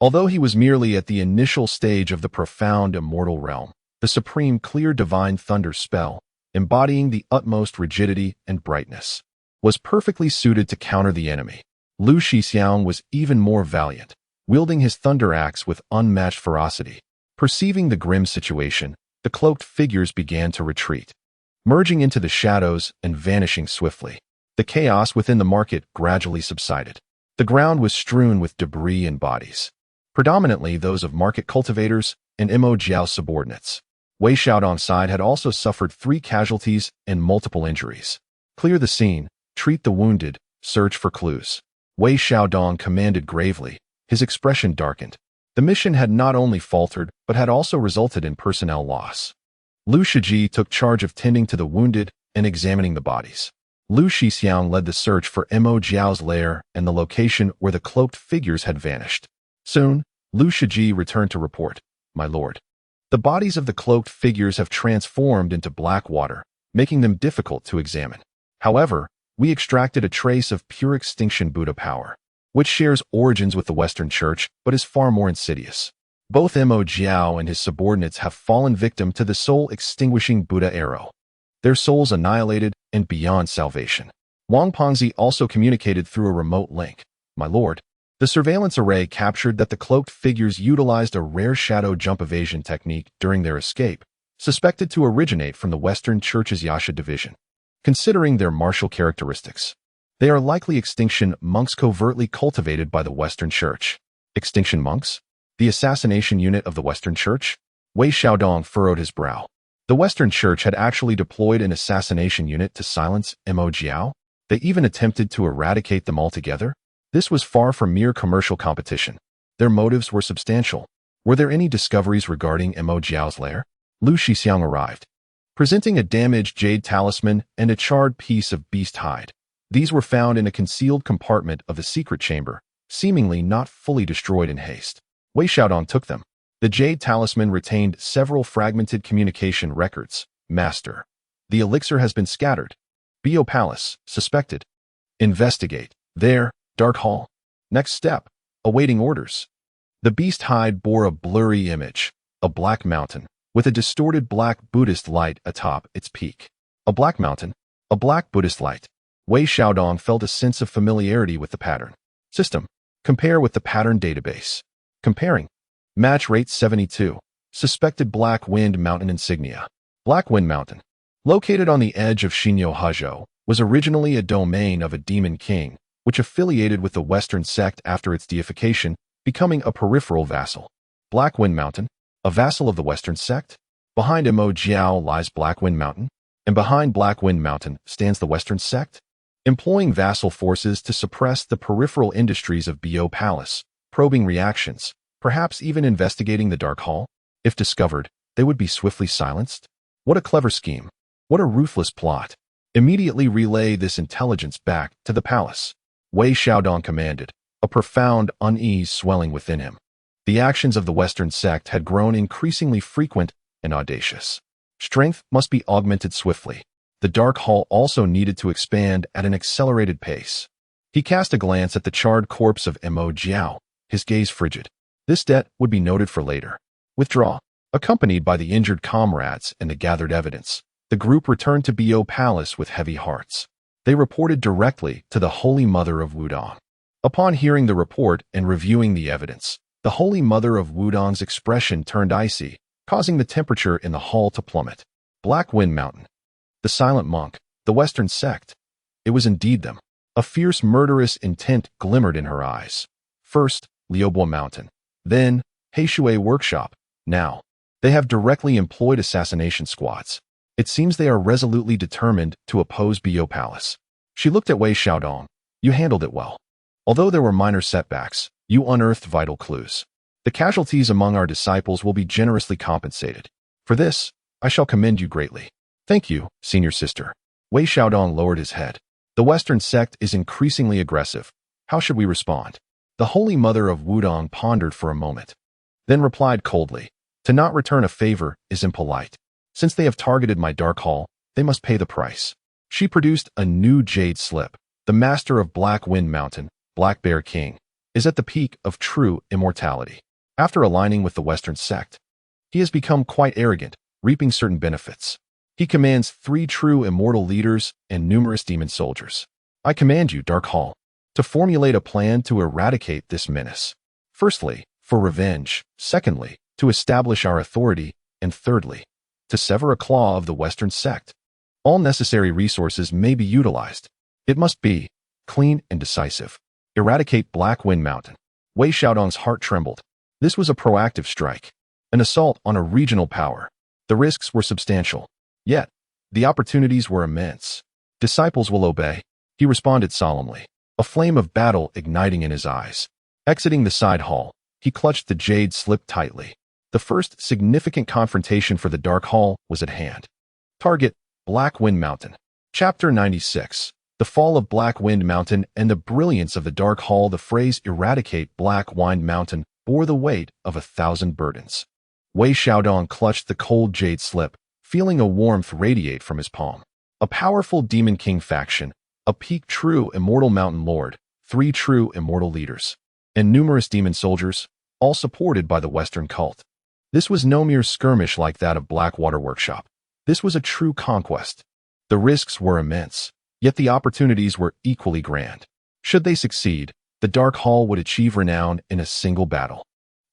Although he was merely at the initial stage of the profound immortal realm, the supreme clear divine thunder spell, embodying the utmost rigidity and brightness, was perfectly suited to counter the enemy. Lu Shixiang was even more valiant, wielding his thunder axe with unmatched ferocity. Perceiving the grim situation, the cloaked figures began to retreat, merging into the shadows and vanishing swiftly. The chaos within the market gradually subsided. The ground was strewn with debris and bodies, predominantly those of market cultivators and Mo Jiao's subordinates. Wei Xiaodong's side had also suffered 3 casualties and multiple injuries. Clear the scene, treat the wounded, search for clues. Wei Xiaodong commanded gravely, his expression darkened. The mission had not only faltered, but had also resulted in personnel loss. Lu Shiji took charge of tending to the wounded and examining the bodies. Lu Shixiang led the search for Mo Jiao's lair and the location where the cloaked figures had vanished. Soon, Lu Shiji returned to report, "My lord, the bodies of the cloaked figures have transformed into black water, making them difficult to examine. However, we extracted a trace of pure extinction Buddha power, which shares origins with the Western Church but is far more insidious. Both Mo Jiao and his subordinates have fallen victim to the soul-extinguishing Buddha arrow. Their souls annihilated and beyond salvation." Wang Pengzi also communicated through a remote link. "My lord, the surveillance array captured that the cloaked figures utilized a rare shadow jump evasion technique during their escape, suspected to originate from the Western Church's Yasha division. Considering their martial characteristics, they are likely extinction monks covertly cultivated by the Western Church. Extinction monks? The assassination unit of the Western Church? Wei Xiaodong furrowed his brow. The Western Church had actually deployed an assassination unit to silence Mo Jiao. They even attempted to eradicate them altogether. This was far from mere commercial competition. Their motives were substantial. Were there any discoveries regarding Mo Jiao's lair? Lu Shixiang arrived, presenting a damaged jade talisman and a charred piece of beast hide. These were found in a concealed compartment of the secret chamber, seemingly not fully destroyed in haste. Wei Xiaodong took them. The jade talisman retained several fragmented communication records. Master, the elixir has been scattered. Bio Palace, suspected. Investigate. There, Dark Hall. Next step, awaiting orders. The beast hide bore a blurry image, a black mountain, with a distorted black Buddhist light atop its peak. A black mountain, a black Buddhist light. Wei Xiaodong felt a sense of familiarity with the pattern. System. Compare with the pattern database. Comparing. Match rate 72. Suspected Black Wind Mountain insignia. Black Wind Mountain, located on the edge of Xinyo Hezhou, was originally a domain of a demon king, which affiliated with the Western sect after its deification, becoming a peripheral vassal. Black Wind Mountain, a vassal of the Western sect? Behind Mo Jiao lies Black Wind Mountain, and behind Black Wind Mountain stands the Western sect, employing vassal forces to suppress the peripheral industries of Bio Palace, probing reactions, perhaps even investigating the Dark Hall. If discovered, they would be swiftly silenced. What a clever scheme. What a ruthless plot. Immediately relay this intelligence back to the palace. Wei Xiaodong commanded, a profound unease swelling within him. The actions of the Western sect had grown increasingly frequent and audacious. Strength must be augmented swiftly. The Dark Hall also needed to expand at an accelerated pace. He cast a glance at the charred corpse of Mo Jiao, his gaze frigid. This debt would be noted for later. Withdraw. Accompanied by the injured comrades and the gathered evidence, the group returned to Bio Palace with heavy hearts. They reported directly to the Holy Mother of Wudong. Upon hearing the report and reviewing the evidence, the Holy Mother of Wudong's expression turned icy, causing the temperature in the hall to plummet. Black Wind Mountain. The silent monk, the Western sect. It was indeed them. A fierce murderous intent glimmered in her eyes. First, Liubo Mountain. Then, Heishui Workshop. Now, they have directly employed assassination squads. It seems they are resolutely determined to oppose Bio Palace. She looked at Wei Xiaodong. You handled it well. Although there were minor setbacks, you unearthed vital clues. The casualties among our disciples will be generously compensated. For this, I shall commend you greatly. Thank you, senior sister. Wei Xiaodong lowered his head. The Western sect is increasingly aggressive. How should we respond? The Holy Mother of Wudong pondered for a moment, then replied coldly, to not return a favor is impolite. Since they have targeted my Dark Hall, they must pay the price. She produced a new jade slip. The master of Black Wind Mountain, Black Bear King, is at the peak of true immortality. After aligning with the Western sect, he has become quite arrogant, reaping certain benefits. He commands 3 true immortal leaders and numerous demon soldiers. I command you, Dark Hall, to formulate a plan to eradicate this menace. Firstly, for revenge. Secondly, to establish our authority. And thirdly, to sever a claw of the Western sect. All necessary resources may be utilized. It must be clean and decisive. Eradicate Black Wind Mountain. Wei Xiaodong's heart trembled. This was a proactive strike, an assault on a regional power. The risks were substantial, yet the opportunities were immense. Disciples will obey, he responded solemnly, a flame of battle igniting in his eyes. Exiting the side hall, he clutched the jade slip tightly. The first significant confrontation for the Dark Hall was at hand. Target, Black Wind Mountain. Chapter 96. The Fall of Black Wind Mountain and the Brilliance of the Dark Hall. The phrase eradicate Black Wind Mountain bore the weight of 1,000 burdens. Wei Xiaodong clutched the cold jade slip, feeling a warmth radiate from his palm. A powerful Demon King faction, a peak true immortal mountain lord, 3 true immortal leaders, and numerous demon soldiers, all supported by the Western cult. This was no mere skirmish like that of Blackwater Workshop. This was a true conquest. The risks were immense, yet the opportunities were equally grand. Should they succeed, the Dark Hall would achieve renown in a single battle.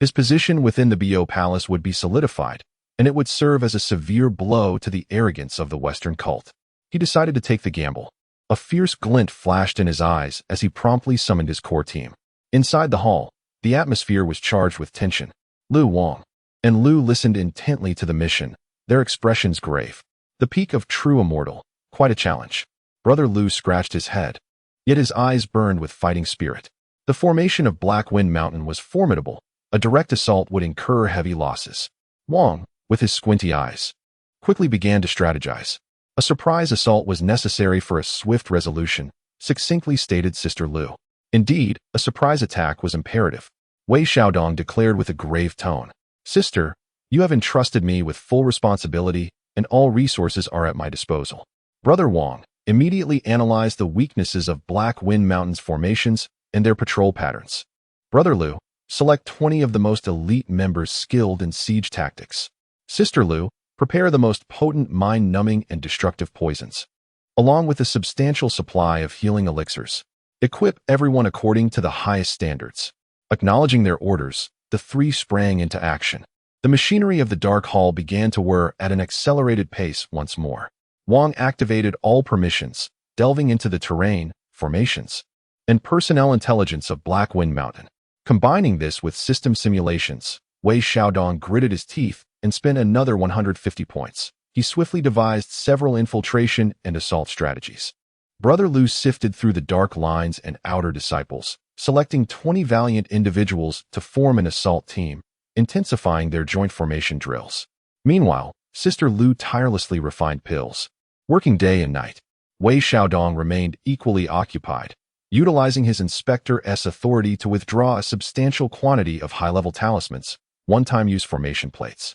His position within the Bio Palace would be solidified, and it would serve as a severe blow to the arrogance of the Western cult. He decided to take the gamble. A fierce glint flashed in his eyes as he promptly summoned his core team. Inside the hall, The atmosphere was charged with tension. Lu Wang and Lu listened intently to the mission, their expressions grave. The peak of true immortal, quite a challenge. Brother Lu scratched his head, yet his eyes burned with fighting spirit. The formation of Black Wind Mountain was formidable. A direct assault would incur heavy losses. Wang, with his squinty eyes, quickly began to strategize. A surprise assault was necessary for a swift resolution, succinctly stated Sister Lu. Indeed, a surprise attack was imperative. Wei Xiaodong declared with a grave tone, "Sister, you have entrusted me with full responsibility, and all resources are at my disposal." Brother Wang immediately analyzed the weaknesses of Black Wind Mountain's formations and their patrol patterns. Brother Lu, select 20 of the most elite members skilled in siege tactics. Sister Lu, prepare the most potent mind-numbing and destructive poisons, along with a substantial supply of healing elixirs. Equip everyone according to the highest standards. Acknowledging their orders, the three sprang into action. The machinery of the Dark Hall began to whir at an accelerated pace once more. Wang activated all permissions, delving into the terrain, formations, and personnel intelligence of Black Wind Mountain. Combining this with system simulations, Wei Xiaodong gritted his teeth and spent another 150 points. He swiftly devised several infiltration and assault strategies. Brother Lu sifted through the dark lines and outer disciples, selecting 20 valiant individuals to form an assault team, intensifying their joint formation drills. Meanwhile, Sister Lu tirelessly refined pills. Working day and night, Wei Xiaodong remained equally occupied, utilizing his Inspector's authority to withdraw a substantial quantity of high-level talismans, one-time-use formation plates,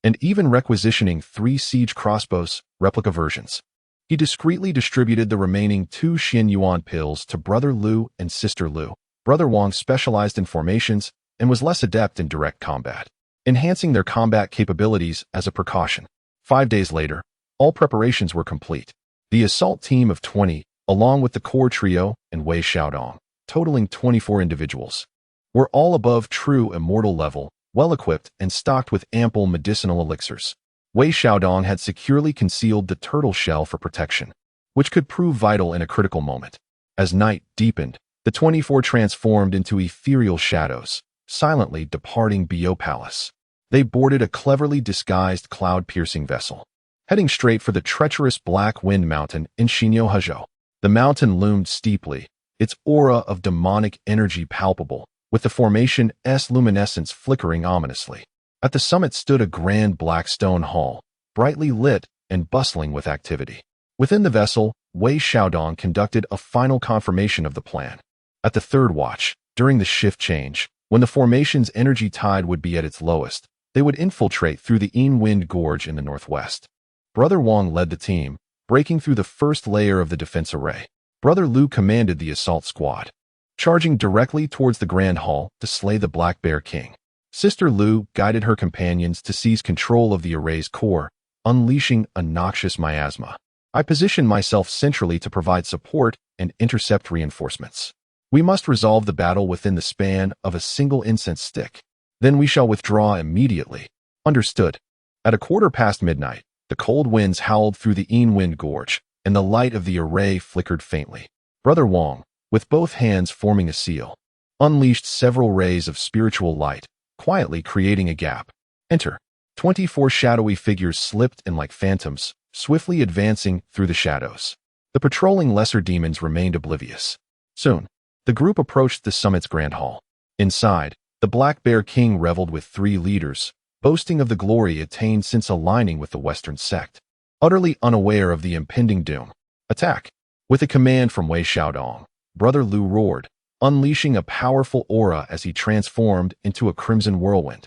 and even requisitioning 3 siege crossbows, replica versions. He discreetly distributed the remaining 2 Xin Yuan pills to Brother Lu and Sister Lu. Brother Wang specialized in formations and was less adept in direct combat, enhancing their combat capabilities as a precaution. 5 days later, all preparations were complete. The assault team of 20, along with the core trio and Wei Xiaodong, totaling 24 individuals, were all above true immortal level, well-equipped and stocked with ample medicinal elixirs. Wei Xiaodong had securely concealed the turtle shell for protection, which could prove vital in a critical moment. As night deepened, the 24 transformed into ethereal shadows, silently departing Bio Palace. They boarded a cleverly disguised cloud-piercing vessel, heading straight for the treacherous Black Wind Mountain in Xinyo. The mountain loomed steeply, its aura of demonic energy palpable, with the formation's luminescence flickering ominously. At the summit stood a grand black stone hall, brightly lit and bustling with activity. Within the vessel, Wei Xiaodong conducted a final confirmation of the plan. At the third watch, during the shift change, when the formation's energy tide would be at its lowest, they would infiltrate through the Yin Wind Gorge in the northwest. Brother Wang led the team, breaking through the first layer of the defense array. Brother Lu commanded the assault squad, charging directly towards the Grand Hall to slay the Black Bear King. Sister Lu guided her companions to seize control of the array's core, unleashing a noxious miasma. I positioned myself centrally to provide support and intercept reinforcements. We must resolve the battle within the span of a single incense stick. Then we shall withdraw immediately. Understood. At 1:15 midnight, the cold winds howled through the Yin Wind Gorge, and the light of the array flickered faintly. Brother Wang, with both hands forming a seal, unleashed several rays of spiritual light, quietly creating a gap. Enter. 24 shadowy figures slipped in like phantoms, swiftly advancing through the shadows. The patrolling lesser demons remained oblivious. Soon, the group approached the summit's grand hall. Inside, the Black Bear King reveled with 3 leaders, boasting of the glory attained since aligning with the Western sect. Utterly unaware of the impending doom. Attack! With a command from Wei Xiaodong, Brother Lu roared, unleashing a powerful aura as he transformed into a crimson whirlwind,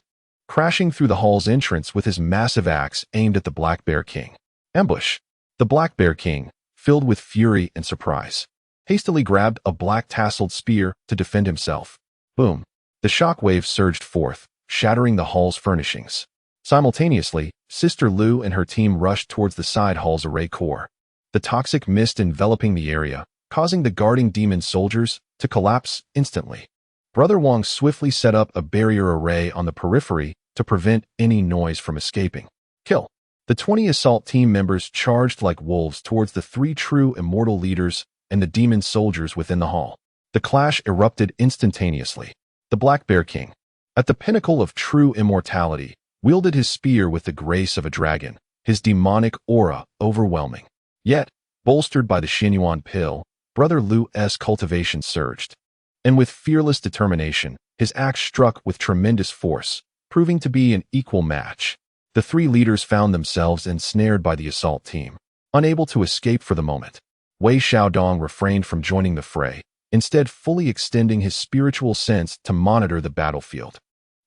crashing through the hall's entrance with his massive axe aimed at the Black Bear King. Ambush! The Black Bear King, filled with fury and surprise, hastily grabbed a black-tasseled spear to defend himself. Boom! The shockwave surged forth, shattering the hall's furnishings. Simultaneously, Sister Lu and her team rushed towards the side hall's array core, the toxic mist enveloping the area, causing the guarding demon soldiers to collapse instantly. Brother Wang swiftly set up a barrier array on the periphery to prevent any noise from escaping. Kill! The 20 assault team members charged like wolves towards the 3 true immortal leaders and the demon soldiers within the hall. The clash erupted instantaneously. The Black Bear King, at the pinnacle of true immortality, wielded his spear with the grace of a dragon, his demonic aura overwhelming. Yet, bolstered by the Xinyuan pill, Brother Lu's cultivation surged. And with fearless determination, his axe struck with tremendous force, proving to be an equal match. The three leaders found themselves ensnared by the assault team, unable to escape for the moment. Wei Xiaodong refrained from joining the fray, instead fully extending his spiritual sense to monitor the battlefield.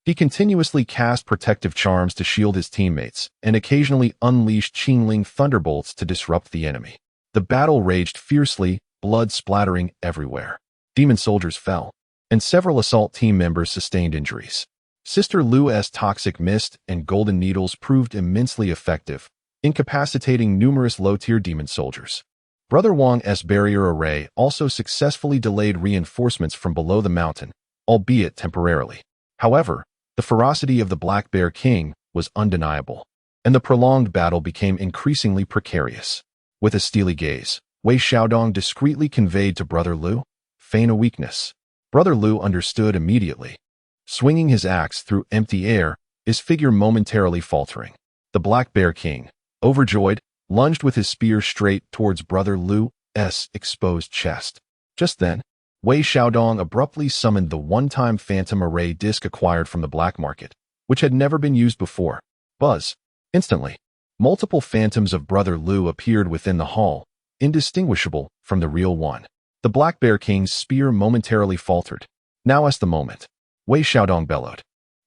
He continuously cast protective charms to shield his teammates and occasionally unleashed Qingling thunderbolts to disrupt the enemy. The battle raged fiercely, blood splattering everywhere. Demon soldiers fell, and several assault team members sustained injuries. Sister Lu's toxic mist and golden needles proved immensely effective, incapacitating numerous low-tier demon soldiers. Brother Wang's barrier array also successfully delayed reinforcements from below the mountain, albeit temporarily. However, the ferocity of the Black Bear King was undeniable, and the prolonged battle became increasingly precarious. With a steely gaze, Wei Xiaodong discreetly conveyed to Brother Lu, "Feign a weakness." Brother Lu understood immediately. Swinging his axe through empty air, his figure momentarily faltering. The Black Bear King, overjoyed, lunged with his spear straight towards Brother Lu's exposed chest. Just then, Wei Xiaodong abruptly summoned the one-time phantom array disc acquired from the black market, which had never been used before. Buzz. Instantly, multiple phantoms of Brother Lu appeared within the hall, indistinguishable from the real one. The Black Bear King's spear momentarily faltered. Now is the moment. Wei Xiaodong bellowed.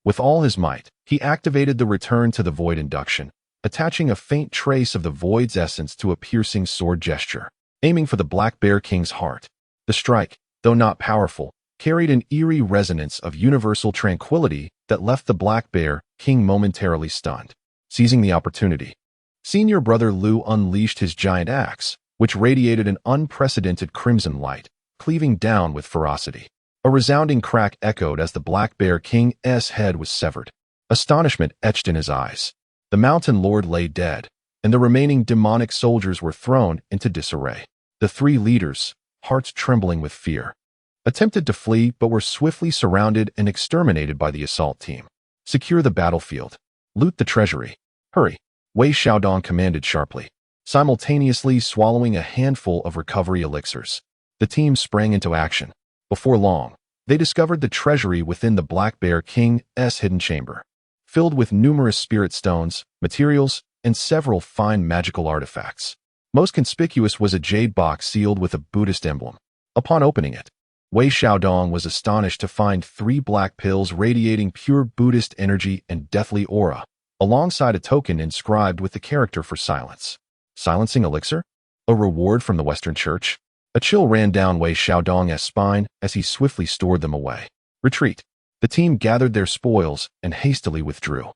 With all his might, he activated the return to the void induction, attaching a faint trace of the void's essence to a piercing sword gesture, aiming for the Black Bear King's heart. The strike, though not powerful, carried an eerie resonance of universal tranquility that left the Black Bear King momentarily stunned. Seizing the opportunity, Senior Brother Lu unleashed his giant axe, which radiated an unprecedented crimson light, cleaving down with ferocity. A resounding crack echoed as the Black Bear King's head was severed. Astonishment etched in his eyes. The Mountain Lord lay dead, and the remaining demonic soldiers were thrown into disarray. The three leaders, hearts trembling with fear, attempted to flee but were swiftly surrounded and exterminated by the assault team. Secure the battlefield. Loot the treasury. Hurry, Wei Xiaodong commanded sharply, simultaneously swallowing a handful of recovery elixirs. The team sprang into action. Before long, they discovered the treasury within the Black Bear King's hidden chamber, filled with numerous spirit stones, materials, and several fine magical artifacts. Most conspicuous was a jade box sealed with a Buddhist emblem. Upon opening it, Wei Xiaodong was astonished to find 3 black pills radiating pure Buddhist energy and deathly aura, alongside a token inscribed with the character for silence. Silencing elixir? A reward from the Western Church? A chill ran down Wei Xiaodong's spine as he swiftly stored them away. Retreat. The team gathered their spoils and hastily withdrew.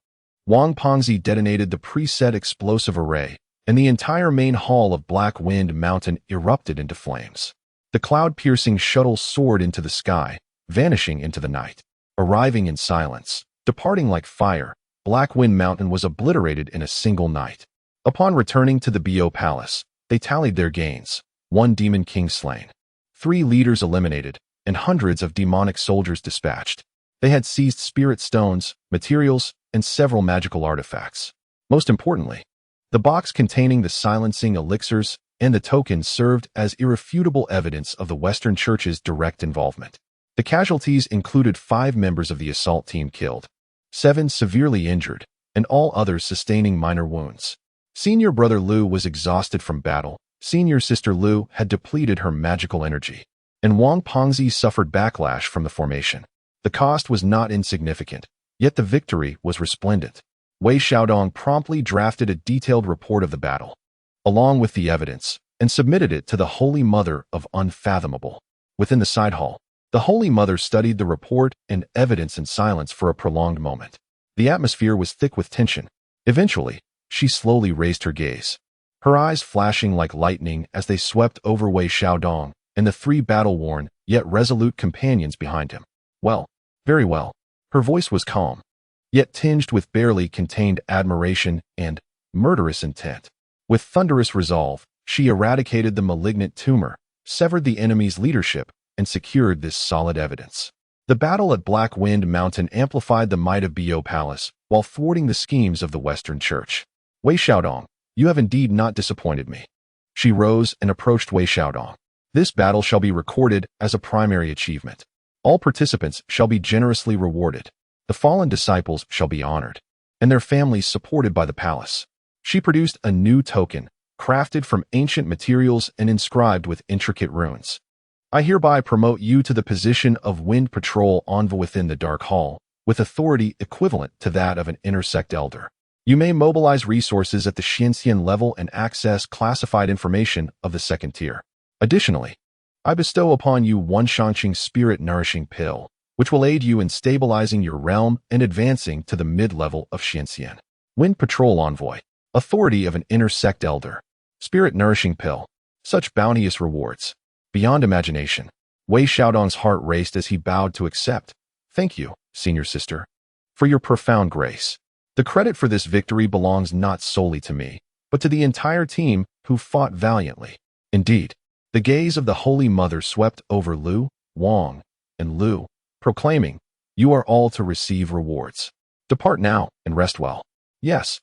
Wang Pengzi detonated the preset explosive array, and the entire main hall of Black Wind Mountain erupted into flames. The cloud-piercing shuttle soared into the sky, vanishing into the night. Arriving in silence, departing like fire, Black Wind Mountain was obliterated in a single night. Upon returning to the Bo Palace, they tallied their gains. 1 demon king slain, 3 leaders eliminated, and hundreds of demonic soldiers dispatched. They had seized spirit stones, materials, and several magical artifacts. Most importantly, the box containing the silencing elixirs and the token served as irrefutable evidence of the Western Church's direct involvement. The casualties included 5 members of the assault team killed, 7 severely injured, and all others sustaining minor wounds. Senior Brother Lu was exhausted from battle. Senior Sister Lu had depleted her magical energy, and Wang Pengzi suffered backlash from the formation. The cost was not insignificant, yet the victory was resplendent. Wei Xiaodong promptly drafted a detailed report of the battle, along with the evidence, and submitted it to the Holy Mother of Unfathomable. Within the side hall, the Holy Mother studied the report and evidence in silence for a prolonged moment. The atmosphere was thick with tension. Eventually, she slowly raised her gaze, her eyes flashing like lightning as they swept over Wei Xiaodong and the 3 battle-worn, yet resolute companions behind him. Well, very well. Her voice was calm, yet tinged with barely contained admiration and murderous intent. With thunderous resolve, she eradicated the malignant tumor, severed the enemy's leadership, and secured this solid evidence. The battle at Black Wind Mountain amplified the might of Bo Palace while thwarting the schemes of the Western Church. Wei Xiaodong, you have indeed not disappointed me. She rose and approached Wei Xiaodong. This battle shall be recorded as a primary achievement. All participants shall be generously rewarded. The fallen disciples shall be honored, and their families supported by the palace. She produced a new token, crafted from ancient materials and inscribed with intricate runes. I hereby promote you to the position of Wind Patrol Envoy within the Dark Hall, with authority equivalent to that of an intersect elder. You may mobilize resources at the Xianxian level and access classified information of the second tier. Additionally, I bestow upon you one Shangqing spirit-nourishing pill, which will aid you in stabilizing your realm and advancing to the mid-level of Xianxian. Wind Patrol Envoy, authority of an intersect elder, spirit-nourishing pill, such bounteous rewards. Beyond imagination, Wei Xiaodong's heart raced as he bowed to accept. Thank you, senior sister, for your profound grace. The credit for this victory belongs not solely to me, but to the entire team who fought valiantly. Indeed, the gaze of the Holy Mother swept over Lu, Wang, and Lu, proclaiming, "You are all to receive rewards. Depart now and rest well." Yes.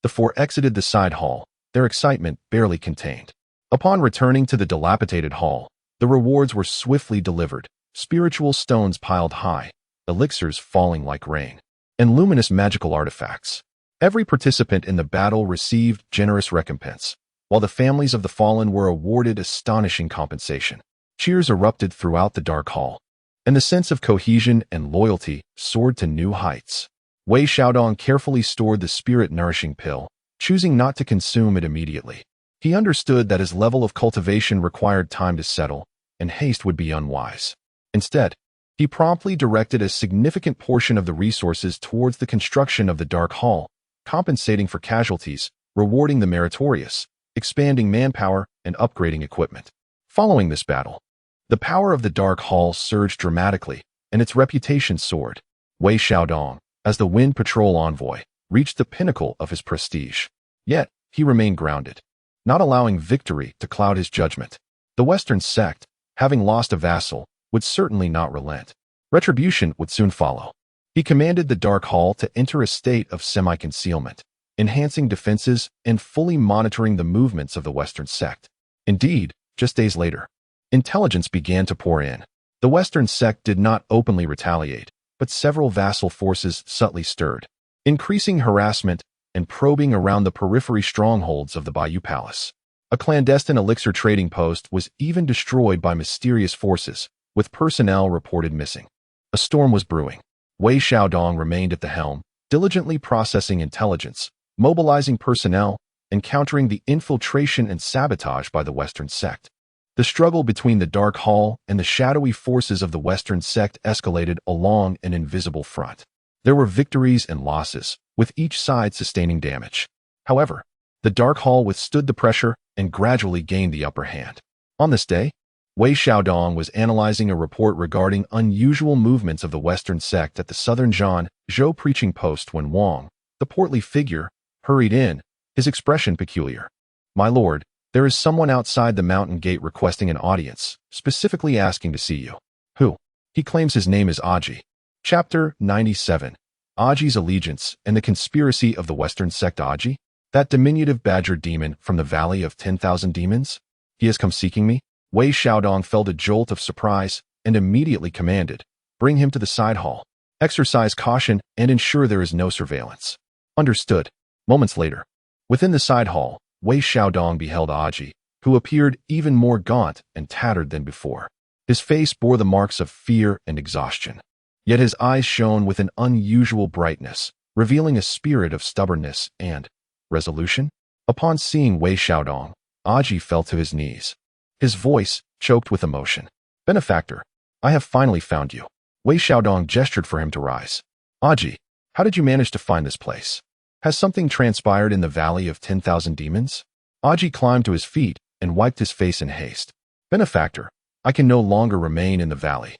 The four exited the side hall, their excitement barely contained. Upon returning to the dilapidated hall, the rewards were swiftly delivered, spiritual stones piled high, elixirs falling like rain, and luminous magical artifacts. Every participant in the battle received generous recompense, while the families of the fallen were awarded astonishing compensation. Cheers erupted throughout the dark hall, and the sense of cohesion and loyalty soared to new heights. Wei Xiaodong carefully stored the spirit-nourishing pill, choosing not to consume it immediately. He understood that his level of cultivation required time to settle, and haste would be unwise. Instead, he promptly directed a significant portion of the resources towards the construction of the Dark Hall, compensating for casualties, rewarding the meritorious, expanding manpower, and upgrading equipment. Following this battle, the power of the Dark Hall surged dramatically, and its reputation soared. Wei Xiaodong, as the Wind Patrol Envoy, reached the pinnacle of his prestige. Yet, he remained grounded, not allowing victory to cloud his judgment. The Western sect, having lost a vassal, would certainly not relent. Retribution would soon follow. He commanded the Dark Hall to enter a state of semi-concealment, enhancing defenses and fully monitoring the movements of the Western sect. Indeed, just days later, intelligence began to pour in. The Western sect did not openly retaliate, but several vassal forces subtly stirred, increasing harassment and probing around the periphery strongholds of the Bayou Palace. A clandestine elixir trading post was even destroyed by mysterious forces, with personnel reported missing. A storm was brewing. Wei Xiaodong remained at the helm, diligently processing intelligence, mobilizing personnel, and countering the infiltration and sabotage by the Western sect. The struggle between the Dark Hall and the shadowy forces of the Western sect escalated along an invisible front. There were victories and losses, with each side sustaining damage. However, the Dark Hall withstood the pressure and gradually gained the upper hand. On this day, Wei Xiaodong was analyzing a report regarding unusual movements of the Western sect at the Southern Zhou preaching post when Wang, the portly figure, hurried in, his expression peculiar. "My lord, there is someone outside the mountain gate requesting an audience, specifically asking to see you." "Who?" "He claims his name is Aji." Chapter 97. Aji's Allegiance and the Conspiracy of the Western Sect. Aji? That diminutive badger demon from the Valley of 10,000 Demons? He has come seeking me? Wei Xiaodong felt a jolt of surprise and immediately commanded, "Bring him to the side hall. Exercise caution and ensure there is no surveillance." Understood. Moments later, within the side hall, Wei Xiaodong beheld Aji, who appeared even more gaunt and tattered than before. His face bore the marks of fear and exhaustion. Yet his eyes shone with an unusual brightness, revealing a spirit of stubbornness and resolution. Upon seeing Wei Xiaodong, Aji fell to his knees. His voice choked with emotion. "Benefactor, I have finally found you." Wei Xiaodong gestured for him to rise. "Aji, how did you manage to find this place? Has something transpired in the Valley of 10,000 Demons?" Aji climbed to his feet and wiped his face in haste. "Benefactor, I can no longer remain in the valley.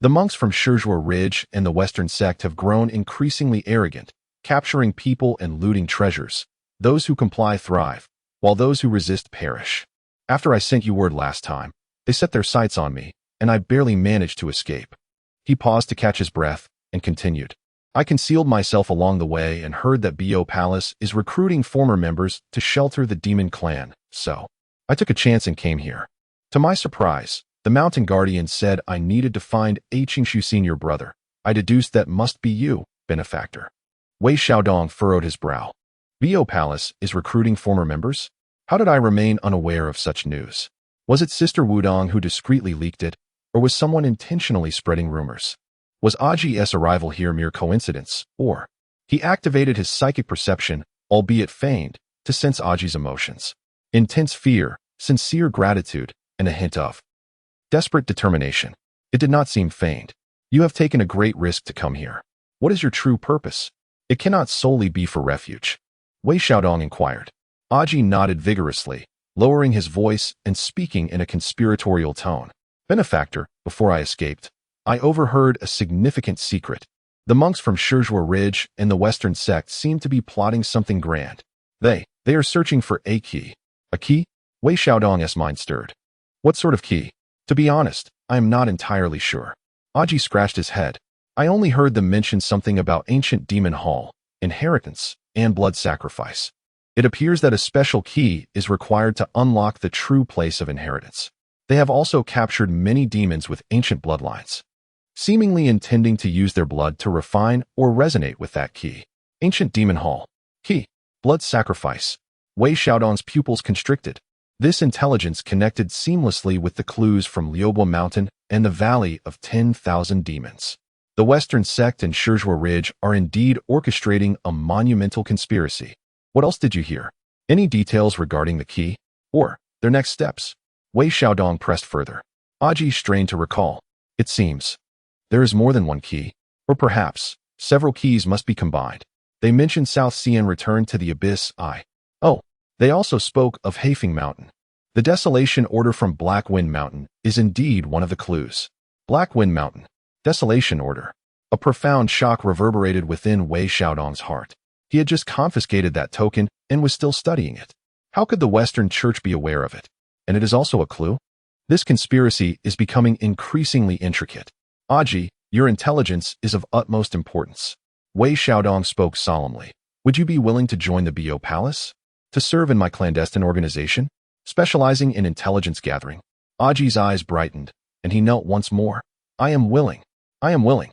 The monks from Shizhuo Ridge and the Western sect have grown increasingly arrogant, capturing people and looting treasures. Those who comply thrive, while those who resist perish. After I sent you word last time, they set their sights on me, and I barely managed to escape." He paused to catch his breath and continued. I concealed myself along the way and heard that Bo Palace is recruiting former members to shelter the demon clan, so I took a chance and came here. To my surprise, the mountain guardian said I needed to find Qingshu Senior Brother. I deduced that must be you, benefactor. Wei Xiaodong furrowed his brow. Bo Palace is recruiting former members? How did I remain unaware of such news? Was it Sister Wudong who discreetly leaked it, or was someone intentionally spreading rumors? Was Aji's arrival here mere coincidence, or he activated his psychic perception, albeit feigned, to sense Aji's emotions? Intense fear, sincere gratitude, and a hint of desperate determination. It did not seem feigned. You have taken a great risk to come here. What is your true purpose? It cannot solely be for refuge. Wei Xiaodong inquired. Aji nodded vigorously, lowering his voice and speaking in a conspiratorial tone. Benefactor, before I escaped, I overheard a significant secret. The monks from Shizhua Ridge and the Western sect seem to be plotting something grand. They are searching for a key. A key? Wei Xiaodong's mind stirred. What sort of key? To be honest, I am not entirely sure. Aji scratched his head. I only heard them mention something about ancient demon hall, inheritance, and blood sacrifice. It appears that a special key is required to unlock the true place of inheritance. They have also captured many demons with ancient bloodlines, seemingly intending to use their blood to refine or resonate with that key. Ancient demon hall. Key. Blood sacrifice. Wei Xiaodong's pupils constricted. This intelligence connected seamlessly with the clues from Liubo Mountain and the Valley of 10,000 Demons. The Western sect and Shizhua Ridge are indeed orchestrating a monumental conspiracy. What else did you hear? Any details regarding the key? Or their next steps? Wei Xiaodong pressed further. Aji strained to recall. It seems there is more than one key, or perhaps several keys must be combined. They mentioned South Xian return to the abyss. They also spoke of Haifeng Mountain. The desolation order from Black Wind Mountain is indeed one of the clues. Black Wind Mountain. Desolation order. A profound shock reverberated within Wei Xiaodong's heart. He had just confiscated that token and was still studying it. How could the Western Church be aware of it? And it is also a clue? This conspiracy is becoming increasingly intricate. Aji, your intelligence is of utmost importance. Wei Xiaodong spoke solemnly. Would you be willing to join the Bo Palace? To serve in my clandestine organization, specializing in intelligence gathering? Aji's eyes brightened, and he knelt once more. I am willing. I am willing.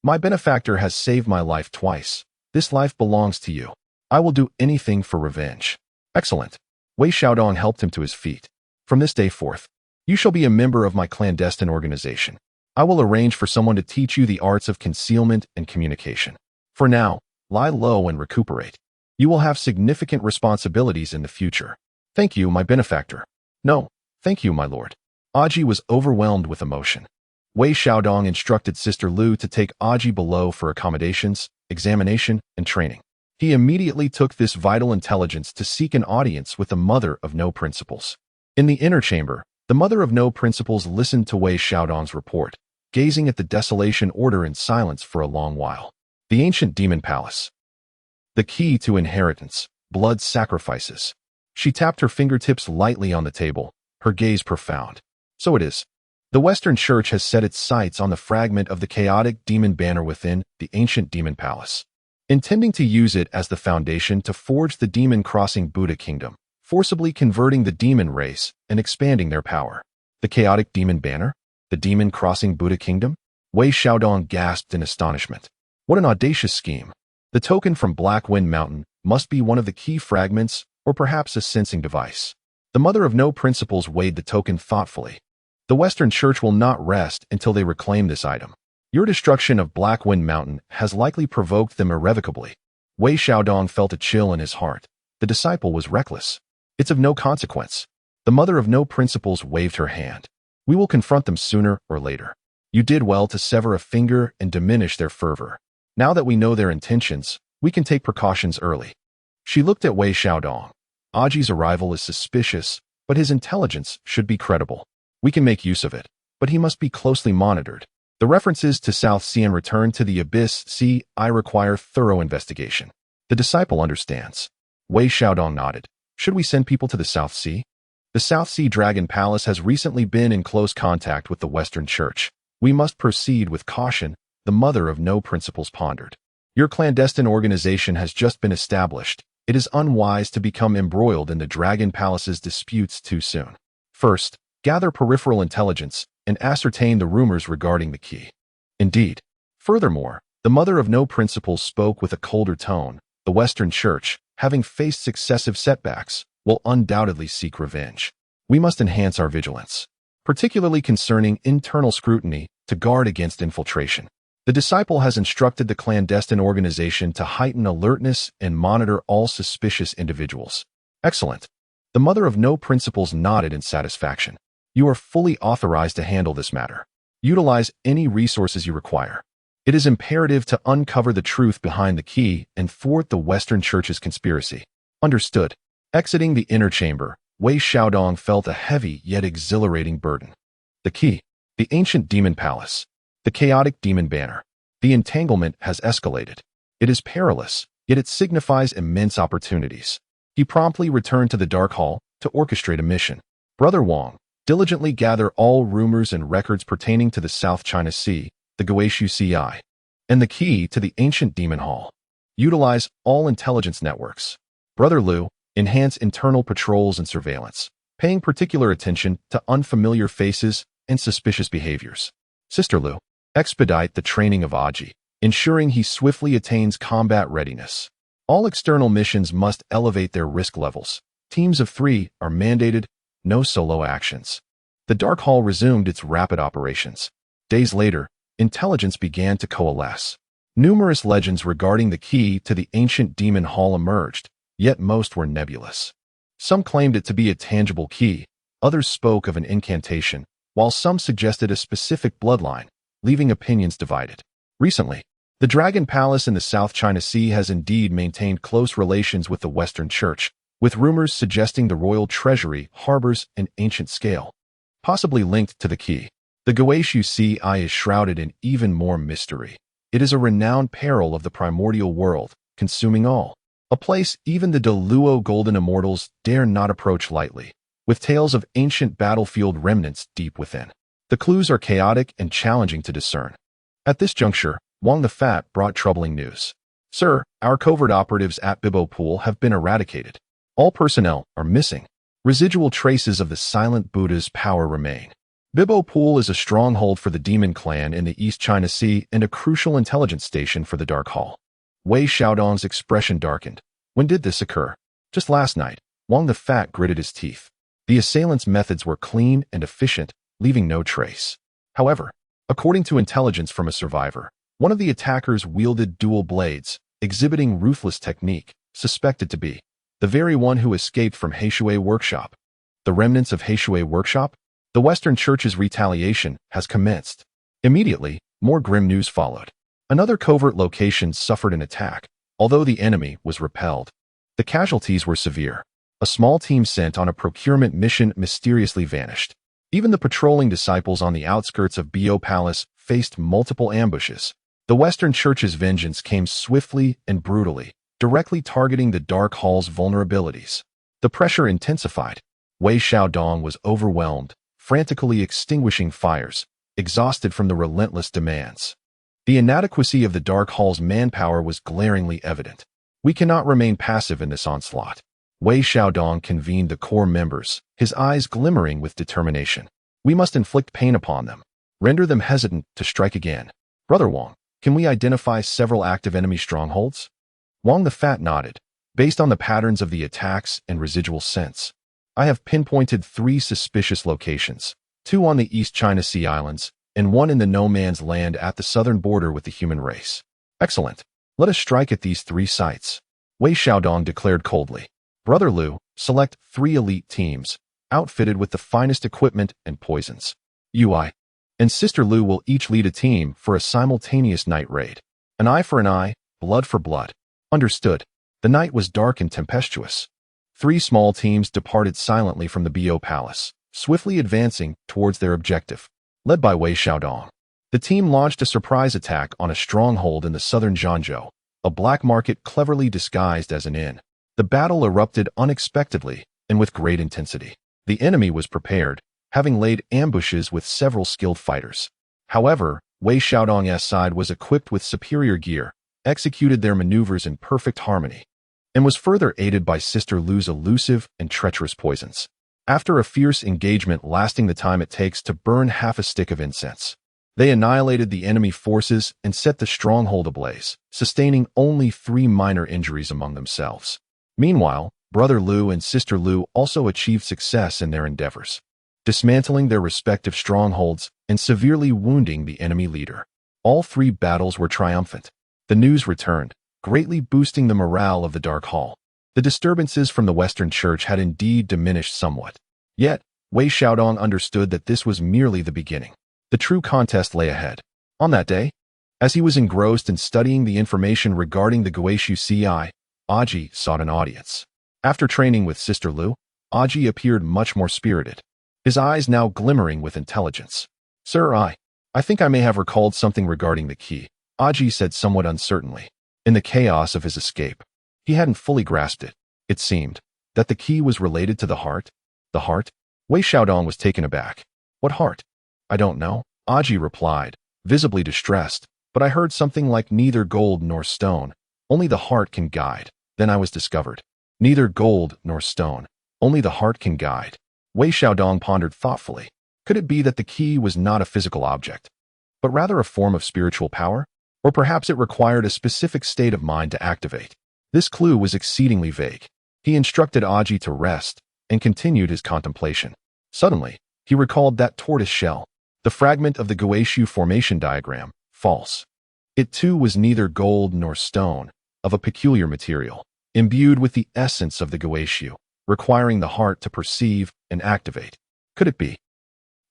My benefactor has saved my life twice. This life belongs to you. I will do anything for revenge. Excellent. Wei Xiaodong helped him to his feet. From this day forth, you shall be a member of my clandestine organization. I will arrange for someone to teach you the arts of concealment and communication. For now, lie low and recuperate. You will have significant responsibilities in the future. Thank you, my benefactor. No, thank you, my lord. Aji was overwhelmed with emotion. Wei Xiaodong instructed Sister Lu to take Aji below for accommodations, examination, and training. He immediately took this vital intelligence to seek an audience with the Mother of No Principles. In the inner chamber, the Mother of No Principles listened to Wei Xiaodong's report, gazing at the desolation order in silence for a long while. The ancient demon palace. The key to inheritance, blood sacrifices. She tapped her fingertips lightly on the table, her gaze profound. So it is. The Western Church has set its sights on the fragment of the chaotic demon banner within the ancient demon palace, intending to use it as the foundation to forge the demon-crossing Buddha kingdom, forcibly converting the demon race and expanding their power. The chaotic demon banner? The demon-crossing Buddha kingdom? Wei Xiaodong gasped in astonishment. What an audacious scheme. The token from Black Wind Mountain must be one of the key fragments, or perhaps a sensing device. The Mother of No Principles weighed the token thoughtfully. The Western Church will not rest until they reclaim this item. Your destruction of Black Wind Mountain has likely provoked them irrevocably. Wei Xiaodong felt a chill in his heart. The disciple was reckless. It's of no consequence. The Mother of No Principles waved her hand. We will confront them sooner or later. You did well to sever a finger and diminish their fervor. Now that we know their intentions, we can take precautions early. She looked at Wei Xiaodong. Aji's arrival is suspicious, but his intelligence should be credible. We can make use of it, but he must be closely monitored. The references to South Xian return to the abyss. I require thorough investigation. The disciple understands. Wei Xiaodong nodded. Should we send people to the South Sea? The South Sea Dragon Palace has recently been in close contact with the Western Church. We must proceed with caution, the mother of no principles pondered. Your clandestine organization has just been established. It is unwise to become embroiled in the Dragon Palace's disputes too soon. First, gather peripheral intelligence and ascertain the rumors regarding the key. Indeed. Furthermore, the mother of no principles spoke with a colder tone. The Western Church, having faced successive setbacks, will undoubtedly seek revenge. We must enhance our vigilance, particularly concerning internal scrutiny, to guard against infiltration. The disciple has instructed the clandestine organization to heighten alertness and monitor all suspicious individuals. Excellent. The mother of no principles nodded in satisfaction. You are fully authorized to handle this matter. Utilize any resources you require. It is imperative to uncover the truth behind the key and thwart the Western Church's conspiracy. Understood. Exiting the inner chamber, Wei Xiaodong felt a heavy yet exhilarating burden. The key. The ancient demon palace. The chaotic demon banner. The entanglement has escalated. It is perilous, yet it signifies immense opportunities. He promptly returned to the Dark Hall to orchestrate a mission. Brother Wang, diligently gather all rumors and records pertaining to the South China Sea, the Guishu Ci, and the key to the ancient demon hall. Utilize all intelligence networks. Brother Liu, enhance internal patrols and surveillance, paying particular attention to unfamiliar faces and suspicious behaviors. Sister Liu, expedite the training of Aji, ensuring he swiftly attains combat readiness. All external missions must elevate their risk levels. Teams of 3 are mandated, no solo actions. The Dark Hall resumed its rapid operations. Days later, intelligence began to coalesce. Numerous legends regarding the key to the ancient demon hall emerged, yet most were nebulous. Some claimed it to be a tangible key, others spoke of an incantation, while some suggested a specific bloodline, leaving opinions divided. Recently, the Dragon Palace in the South China Sea has indeed maintained close relations with the Western Church, with rumors suggesting the royal treasury harbors an ancient scale, possibly linked to the key. The Guishu Ci is shrouded in even more mystery. It is a renowned peril of the primordial world, consuming all. A place even the Deluo Golden Immortals dare not approach lightly, with tales of ancient battlefield remnants deep within. The clues are chaotic and challenging to discern. At this juncture, Wang the Fat brought troubling news. Sir, our covert operatives at Bibo Pool have been eradicated. All personnel are missing. Residual traces of the silent Buddha's power remain. Bibo Pool is a stronghold for the Demon Clan in the East China Sea and a crucial intelligence station for the Dark Hall. Wei Xiaodong's expression darkened. When did this occur? Just last night. Wang the Fat gritted his teeth. The assailants' methods were clean and efficient, leaving no trace. However, according to intelligence from a survivor, one of the attackers wielded dual blades, exhibiting ruthless technique, suspected to be the very one who escaped from Heishui Workshop. The remnants of Heishui Workshop? The Western Church's retaliation has commenced. Immediately, more grim news followed. Another covert location suffered an attack, although the enemy was repelled. The casualties were severe. A small team sent on a procurement mission mysteriously vanished. Even the patrolling disciples on the outskirts of Bio Palace faced multiple ambushes. The Western Church's vengeance came swiftly and brutally, directly targeting the Dark Hall's vulnerabilities. The pressure intensified. Wei Xiaodong was overwhelmed, frantically extinguishing fires, exhausted from the relentless demands. The inadequacy of the Dark Hall's manpower was glaringly evident. We cannot remain passive in this onslaught. Wei Xiaodong convened the core members, his eyes glimmering with determination. We must inflict pain upon them, render them hesitant to strike again. Brother Wang, can we identify several active enemy strongholds? Wang the Fat nodded. Based on the patterns of the attacks and residual sense, I have pinpointed 3 suspicious locations, 2 on the East China Sea Islands, and 1 in the no man's land at the southern border with the human race. Excellent. Let us strike at these 3 sites. Wei Xiaodong declared coldly. Brother Liu, select 3 elite teams, outfitted with the finest equipment and poisons. UI and Sister Liu will each lead a team for a simultaneous night raid. An eye for an eye, blood for blood. Understood. The night was dark and tempestuous. 3 small teams departed silently from the Bio Palace, swiftly advancing towards their objective. Led by Wei Xiaodong, the team launched a surprise attack on a stronghold in the southern Zhangzhou, a black market cleverly disguised as an inn. The battle erupted unexpectedly and with great intensity. The enemy was prepared, having laid ambushes with several skilled fighters. However, Wei Xiaodong's side was equipped with superior gear, executed their maneuvers in perfect harmony, and was further aided by Sister Lu's elusive and treacherous poisons. After a fierce engagement lasting the time it takes to burn half a stick of incense, they annihilated the enemy forces and set the stronghold ablaze, sustaining only 3 minor injuries among themselves. Meanwhile, Brother Lu and Sister Lu also achieved success in their endeavors, dismantling their respective strongholds and severely wounding the enemy leader. All 3 battles were triumphant. The news returned, greatly boosting the morale of the Dark Hall. The disturbances from the Western Church had indeed diminished somewhat. Yet, Wei Xiaodong understood that this was merely the beginning. The true contest lay ahead. On that day, as he was engrossed in studying the information regarding the Guishu Ci, Aji sought an audience. After training with Sister Lu, Aji appeared much more spirited, his eyes now glimmering with intelligence. "Sir, I think I may have recalled something regarding the key," Aji said somewhat uncertainly. In the chaos of his escape, he hadn't fully grasped it. It seemed that the key was related to the heart. The heart? Wei Xiaodong was taken aback. "What heart?" "I don't know," Aji replied, visibly distressed, "but I heard something like neither gold nor stone. Only the heart can guide." Then I was discovered. Neither gold nor stone. Only the heart can guide. Wei Xiaodong pondered thoughtfully. Could it be that the key was not a physical object, but rather a form of spiritual power? Or perhaps it required a specific state of mind to activate. This clue was exceedingly vague. He instructed Aji to rest and continued his contemplation. Suddenly, he recalled that tortoise shell, the fragment of the Guishu formation diagram, false. It too was neither gold nor stone, of a peculiar material, imbued with the essence of the Guishu, requiring the heart to perceive and activate. Could it be?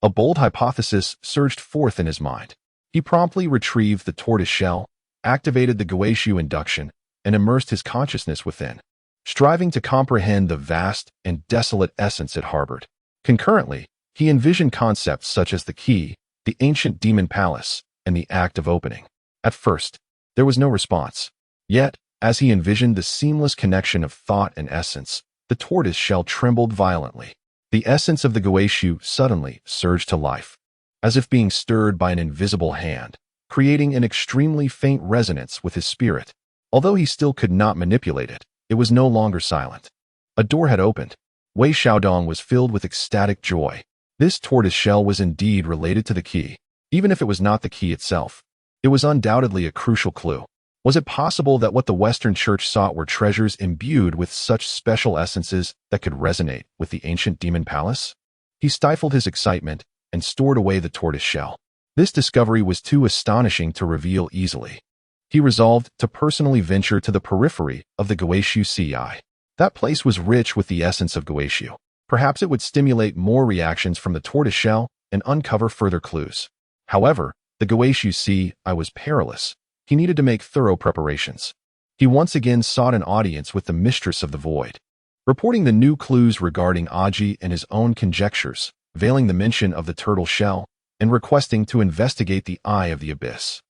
A bold hypothesis surged forth in his mind. He promptly retrieved the tortoise shell, activated the Guishu induction, and immersed his consciousness within, striving to comprehend the vast and desolate essence it harbored. Concurrently, he envisioned concepts such as the key, the ancient demon palace, and the act of opening. At first, there was no response. Yet, as he envisioned the seamless connection of thought and essence, the tortoise shell trembled violently. The essence of the Guishu suddenly surged to life, as if being stirred by an invisible hand, creating an extremely faint resonance with his spirit. Although he still could not manipulate it, it was no longer silent. A door had opened. Wei Xiaodong was filled with ecstatic joy. This tortoise shell was indeed related to the key. Even if it was not the key itself, it was undoubtedly a crucial clue. Was it possible that what the Western Church sought were treasures imbued with such special essences that could resonate with the ancient demon palace? He stifled his excitement and stored away the tortoise shell. This discovery was too astonishing to reveal easily. He resolved to personally venture to the periphery of the Guishu Ci. That place was rich with the essence of Guishu. Perhaps it would stimulate more reactions from the tortoise shell and uncover further clues. However, the Guishu Ci was perilous. He needed to make thorough preparations. He once again sought an audience with the Mistress of the Void, reporting the new clues regarding Aji and his own conjectures, veiling the mention of the turtle shell, and requesting to investigate the Eye of the Abyss.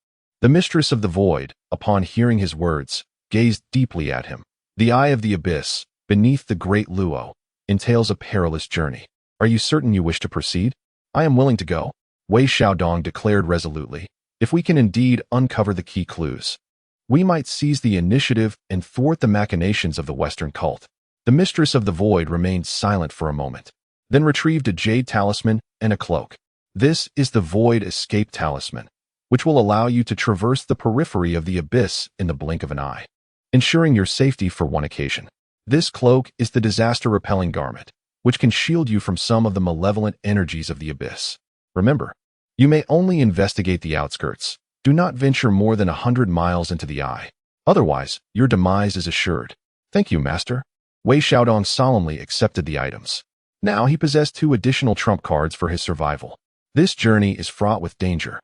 The Mistress of the Void, upon hearing his words, gazed deeply at him. The Eye of the Abyss, beneath the Great Luo, entails a perilous journey. Are you certain you wish to proceed? I am willing to go, Wei Xiaodong declared resolutely. If we can indeed uncover the key clues, we might seize the initiative and thwart the machinations of the Western cult. The Mistress of the Void remained silent for a moment, then retrieved a jade talisman and a cloak. This is the Void Escape Talisman, which will allow you to traverse the periphery of the abyss in the blink of an eye, ensuring your safety for one occasion. This cloak is the disaster-repelling garment, which can shield you from some of the malevolent energies of the abyss. Remember, you may only investigate the outskirts. Do not venture more than 100 miles into the eye. Otherwise, your demise is assured. Thank you, Master. Wei Xiaodong solemnly accepted the items. Now he possessed 2 additional trump cards for his survival. This journey is fraught with danger.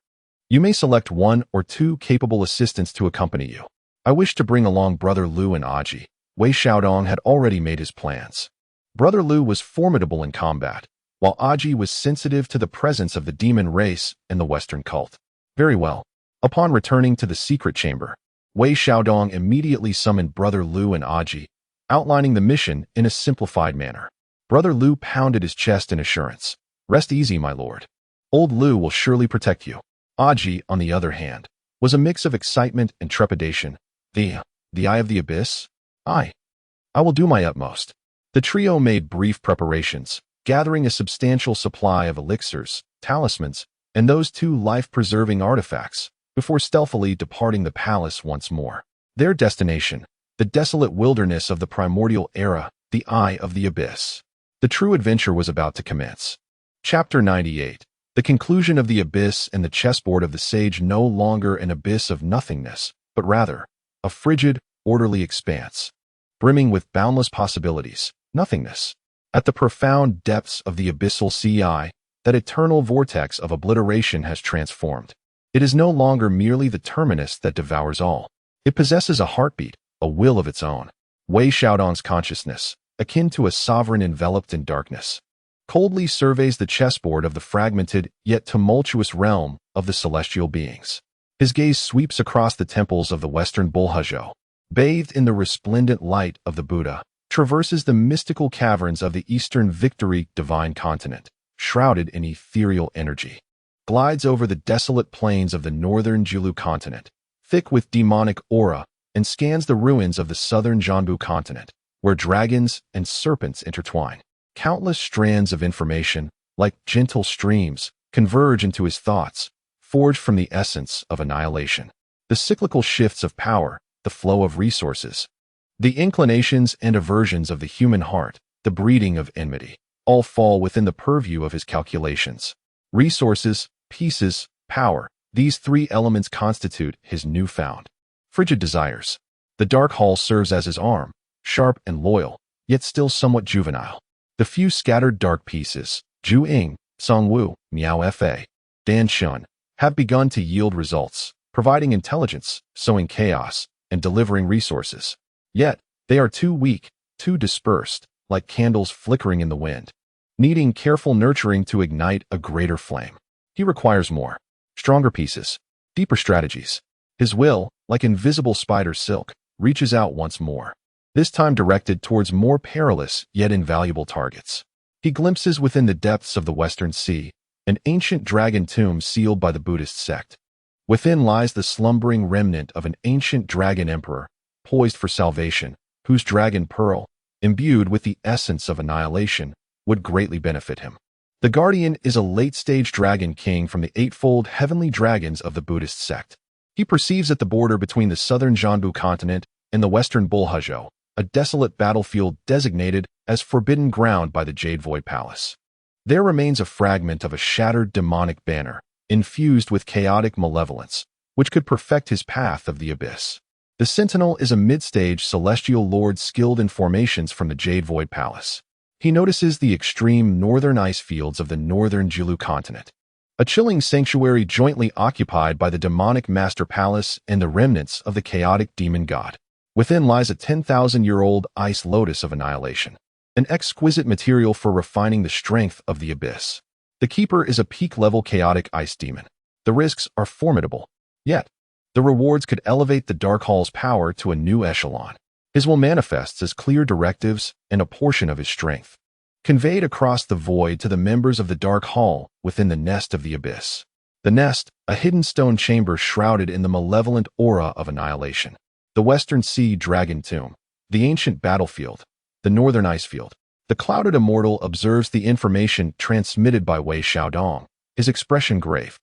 You may select 1 or 2 capable assistants to accompany you. I wish to bring along Brother Lu and Aji. Wei Xiaodong had already made his plans. Brother Lu was formidable in combat, while Aji was sensitive to the presence of the demon race and the Western cult. Very well. Upon returning to the secret chamber, Wei Xiaodong immediately summoned Brother Lu and Aji, outlining the mission in a simplified manner. Brother Lu pounded his chest in assurance. Rest easy, my lord. Old Lu will surely protect you. Aji, on the other hand, was a mix of excitement and trepidation. The eye of the abyss? I will do my utmost. The trio made brief preparations, gathering a substantial supply of elixirs, talismans, and those two life-preserving artifacts, before stealthily departing the palace once more. Their destination, the desolate wilderness of the primordial era, the Eye of the Abyss. The true adventure was about to commence. Chapter 98. The conclusion of the abyss and the chessboard of the sage, no longer an abyss of nothingness, but rather a frigid, orderly expanse, brimming with boundless possibilities, nothingness. At the profound depths of the abyssal sea, that eternal vortex of obliteration has transformed. It is no longer merely the terminus that devours all. It possesses a heartbeat, a will of its own. Wei Xiaodong's consciousness, akin to a sovereign enveloped in darkness, coldly surveys the chessboard of the fragmented yet tumultuous realm of the celestial beings. His gaze sweeps across the temples of the western Bulhuzhou, bathed in the resplendent light of the Buddha, traverses the mystical caverns of the eastern Victory divine continent, shrouded in ethereal energy, glides over the desolate plains of the northern Julu continent, thick with demonic aura, and scans the ruins of the southern Jianbu continent, where dragons and serpents intertwine. Countless strands of information, like gentle streams, converge into his thoughts, forged from the essence of annihilation. The cyclical shifts of power, the flow of resources, the inclinations and aversions of the human heart, the breeding of enmity, all fall within the purview of his calculations. Resources, pieces, power, these three elements constitute his newfound frigid desires. The dark hall serves as his arm, sharp and loyal, yet still somewhat juvenile. The few scattered dark pieces, Zhu Ying, Song Wu, Miao Fa, Dan Shun, have begun to yield results, providing intelligence, sowing chaos, and delivering resources. Yet, they are too weak, too dispersed, like candles flickering in the wind, needing careful nurturing to ignite a greater flame. He requires more, stronger pieces, deeper strategies. His will, like invisible spider silk, reaches out once more, this time directed towards more perilous yet invaluable targets. He glimpses within the depths of the Western Sea an ancient dragon tomb sealed by the Buddhist sect. Within lies the slumbering remnant of an ancient dragon emperor, poised for salvation, whose dragon pearl, imbued with the essence of annihilation, would greatly benefit him. The guardian is a late-stage dragon king from the eightfold heavenly dragons of the Buddhist sect. He perceives at the border between the southern Jianbu continent and the western Bulhuzhou a desolate battlefield designated as forbidden ground by the Jade Void Palace. There remains a fragment of a shattered demonic banner, infused with chaotic malevolence, which could perfect his path of the abyss. The Sentinel is a mid-stage celestial lord skilled in formations from the Jade Void Palace. He notices the extreme northern ice fields of the northern Julu continent, a chilling sanctuary jointly occupied by the demonic Master Palace and the remnants of the chaotic demon god. Within lies a 10,000-year-old ice lotus of annihilation, an exquisite material for refining the strength of the abyss. The Keeper is a peak-level chaotic ice demon. The risks are formidable, yet the rewards could elevate the Dark Hall's power to a new echelon. His will manifests as clear directives and a portion of his strength, conveyed across the void to the members of the Dark Hall within the nest of the abyss. The nest, a hidden stone chamber shrouded in the malevolent aura of annihilation. The Western Sea Dragon Tomb, the ancient battlefield, the northern icefield. The clouded immortal observes the information transmitted by Wei Xiaodong, his expression grave.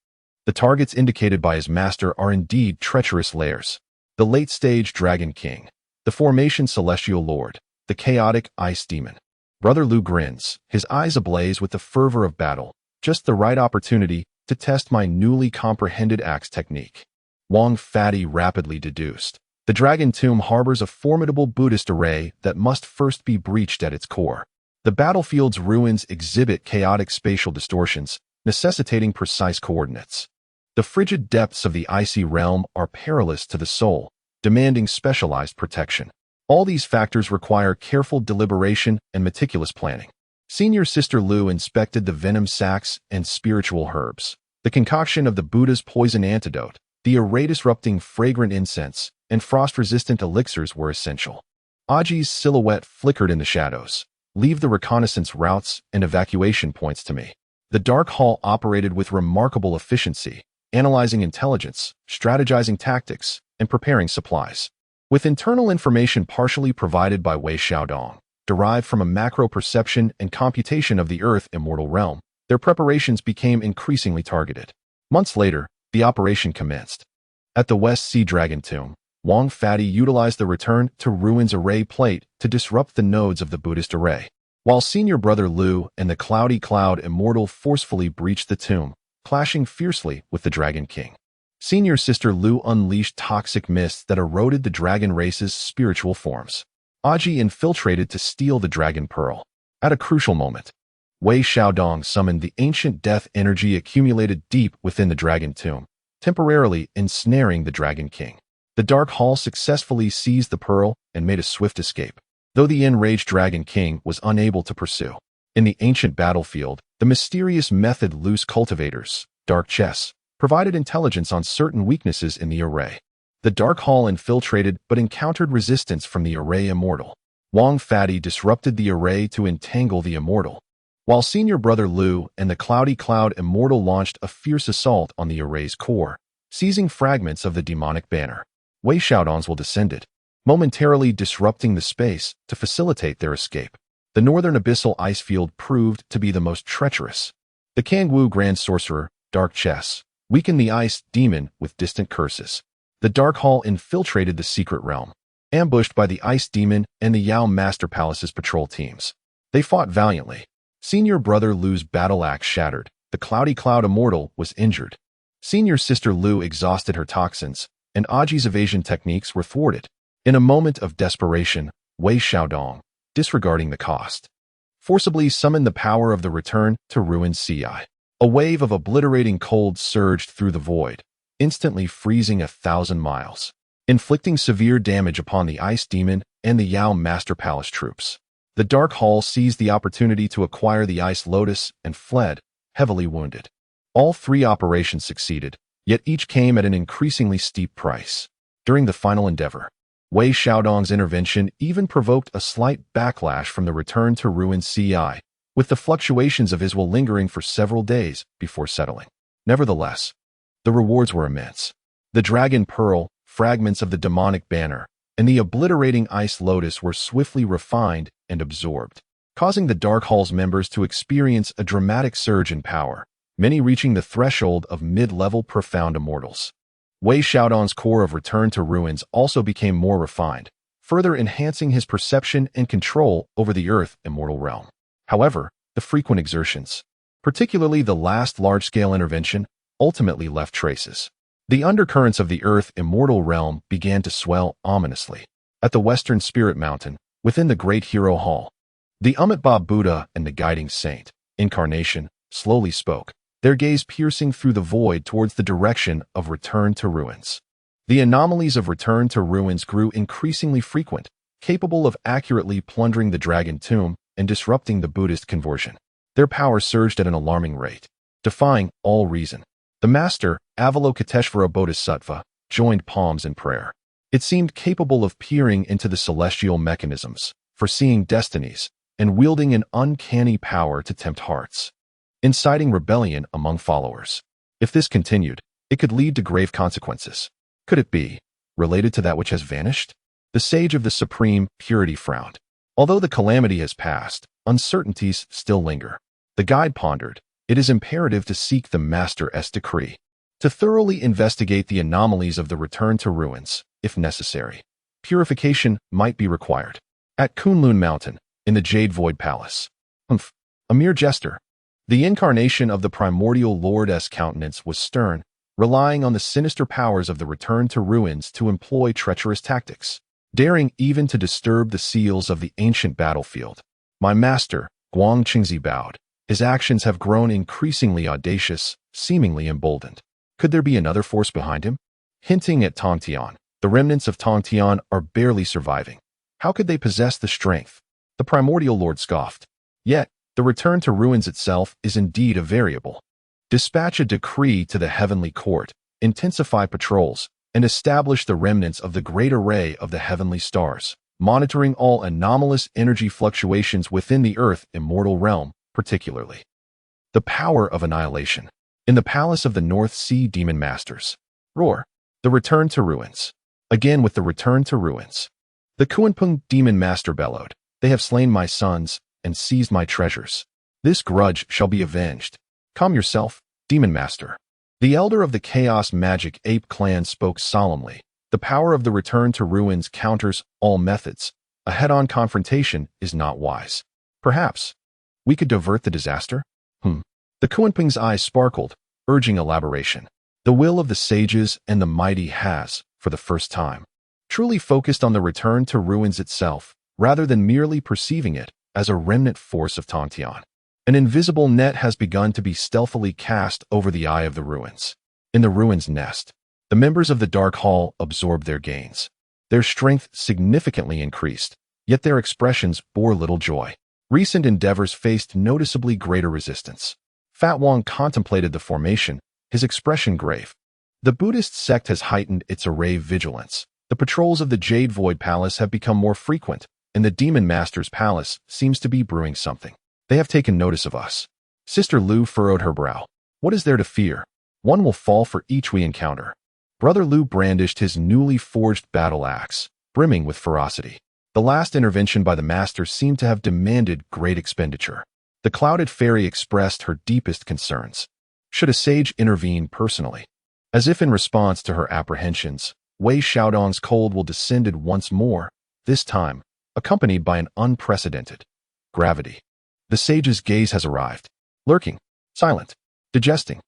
The targets indicated by his master are indeed treacherous lairs. The late-stage Dragon King, the formation Celestial Lord, the chaotic ice demon. Brother Lu grins, his eyes ablaze with the fervor of battle, just the right opportunity to test my newly comprehended axe technique. Wang Fatty rapidly deduced. The Dragon Tomb harbors a formidable Buddhist array that must first be breached at its core. The battlefield's ruins exhibit chaotic spatial distortions, necessitating precise coordinates. The frigid depths of the icy realm are perilous to the soul, demanding specialized protection. All these factors require careful deliberation and meticulous planning. Senior Sister Lu inspected the venom sacs and spiritual herbs, the concoction of the Buddha's poison antidote, the irradiating fragrant incense, and frost-resistant elixirs were essential. Aji's silhouette flickered in the shadows. Leave the reconnaissance routes and evacuation points to me. The Dark Hall operated with remarkable efficiency, analyzing intelligence, strategizing tactics, and preparing supplies. With internal information partially provided by Wei Xiaodong, derived from a macro perception and computation of the Earth immortal realm, their preparations became increasingly targeted. Months later, the operation commenced. At the West Sea Dragon Tomb, Wang Fati utilized the Return to Ruins array plate to disrupt the nodes of the Buddhist array. While senior brother Lu and the Cloudy Cloud Immortal forcefully breached the tomb, clashing fiercely with the Dragon King. Senior sister Lu unleashed toxic mists that eroded the dragon race's spiritual forms. Aji infiltrated to steal the Dragon Pearl. At a crucial moment, Wei Xiaodong summoned the ancient death energy accumulated deep within the Dragon Tomb, temporarily ensnaring the Dragon King. The Dark Hall successfully seized the pearl and made a swift escape, though the enraged Dragon King was unable to pursue. In the ancient battlefield, the mysterious method Loose Cultivators, Dark Chess, provided intelligence on certain weaknesses in the array. The Dark Hall infiltrated but encountered resistance from the array immortal. Wang Fati disrupted the array to entangle the immortal, while senior brother Lu and the Cloudy Cloud Immortal launched a fierce assault on the array's core, seizing fragments of the demonic banner. Wei Xiaodong's will descended, momentarily disrupting the space to facilitate their escape. The northern abyssal ice field proved to be the most treacherous. The Kangwu Grand Sorcerer, Dark Chess, weakened the ice demon with distant curses. The Dark Hall infiltrated the secret realm, ambushed by the Ice Demon and the Yao Master Palace's patrol teams. They fought valiantly. Senior brother Lu's battle axe shattered. The Cloudy Cloud Immortal was injured. Senior sister Lu exhausted her toxins, and Aji's evasion techniques were thwarted. In a moment of desperation, Wei Xiaodong, disregarding the cost, forcibly summoned the power of the Return to Ruins CI. A wave of obliterating cold surged through the void, instantly freezing 1,000 miles, inflicting severe damage upon the Ice Demon and the Yao Master Palace troops. The Dark Hall seized the opportunity to acquire the Ice Lotus and fled, heavily wounded. All three operations succeeded, yet each came at an increasingly steep price. During the final endeavor, Wei Xiaodong's intervention even provoked a slight backlash from the Return to Ruins CI, with the fluctuations of his will lingering for several days before settling. Nevertheless, the rewards were immense. The Dragon Pearl, fragments of the demonic banner, and the obliterating Ice Lotus were swiftly refined and absorbed, causing the Dark Hall's members to experience a dramatic surge in power, many reaching the threshold of mid-level profound immortals. Wei Xiaodong's core of Return to Ruins also became more refined, further enhancing his perception and control over the Earth immortal realm. However, the frequent exertions, particularly the last large-scale intervention, ultimately left traces. The undercurrents of the Earth immortal realm began to swell ominously. At the Western Spirit Mountain, within the Great Hero Hall, the Amitabha Buddha and the Guiding Saint, Incarnation, slowly spoke, their gaze piercing through the void towards the direction of Return to Ruins. The anomalies of Return to Ruins grew increasingly frequent, capable of accurately plundering the Dragon Tomb and disrupting the Buddhist conversion. Their power surged at an alarming rate, defying all reason. The master, Avalokiteshvara Bodhisattva, joined palms in prayer. It seemed capable of peering into the celestial mechanisms, foreseeing destinies, and wielding an uncanny power to tempt hearts, inciting rebellion among followers. If this continued, it could lead to grave consequences. Could it be related to that which has vanished? The sage of the supreme purity frowned. Although the calamity has passed, uncertainties still linger. The guide pondered, it is imperative to seek the Master's decree, to thoroughly investigate the anomalies of the Return to Ruins, if necessary. Purification might be required. At Kunlun Mountain, in the Jade Void Palace. A mere jester. The incarnation of the primordial Lord's countenance was stern, relying on the sinister powers of the Return to Ruins to employ treacherous tactics, daring even to disturb the seals of the ancient battlefield. My master, Guang Qingzi bowed. His actions have grown increasingly audacious, seemingly emboldened. Could there be another force behind him? Hinting at Tongtian, the remnants of Tongtian are barely surviving. How could they possess the strength? The primordial lord scoffed. Yet, the Return to Ruins itself is indeed a variable. Dispatch a decree to the heavenly court, intensify patrols, and establish the remnants of the great array of the heavenly stars, monitoring all anomalous energy fluctuations within the Earth immortal realm, particularly the power of annihilation. In the palace of the North Sea Demon Masters. Roar. The return to ruins. Again with the return to ruins. The Kuanpung Demon Master bellowed, "They have slain my sons and seized my treasures. This grudge shall be avenged. Calm yourself, Demon Master." The elder of the Chaos Magic Ape clan spoke solemnly. The power of the return to ruins counters all methods. A head-on confrontation is not wise. Perhaps we could divert the disaster? The Kuanping's eyes sparkled, urging elaboration. The will of the sages and the mighty has, for the first time, truly focused on the return to ruins itself, rather than merely perceiving it as a remnant force of Tongtian. An invisible net has begun to be stealthily cast over the eye of the ruins. In the ruins' nest, the members of the Dark Hall absorbed their gains. Their strength significantly increased, yet their expressions bore little joy. Recent endeavors faced noticeably greater resistance. Fat Wong contemplated the formation, his expression grave. The Buddhist sect has heightened its array vigilance. The patrols of the Jade Void Palace have become more frequent, and the Demon Master's palace seems to be brewing something. They have taken notice of us. Sister Lu furrowed her brow. What is there to fear? One will fall for each we encounter. Brother Lu brandished his newly forged battle axe, brimming with ferocity. The last intervention by the Master seemed to have demanded great expenditure. The clouded fairy expressed her deepest concerns. Should a sage intervene personally? As if in response to her apprehensions, Wei Xiaodong's cold will descended once more, this time accompanied by an unprecedented gravity. The sage's gaze has arrived, lurking, silent, digesting.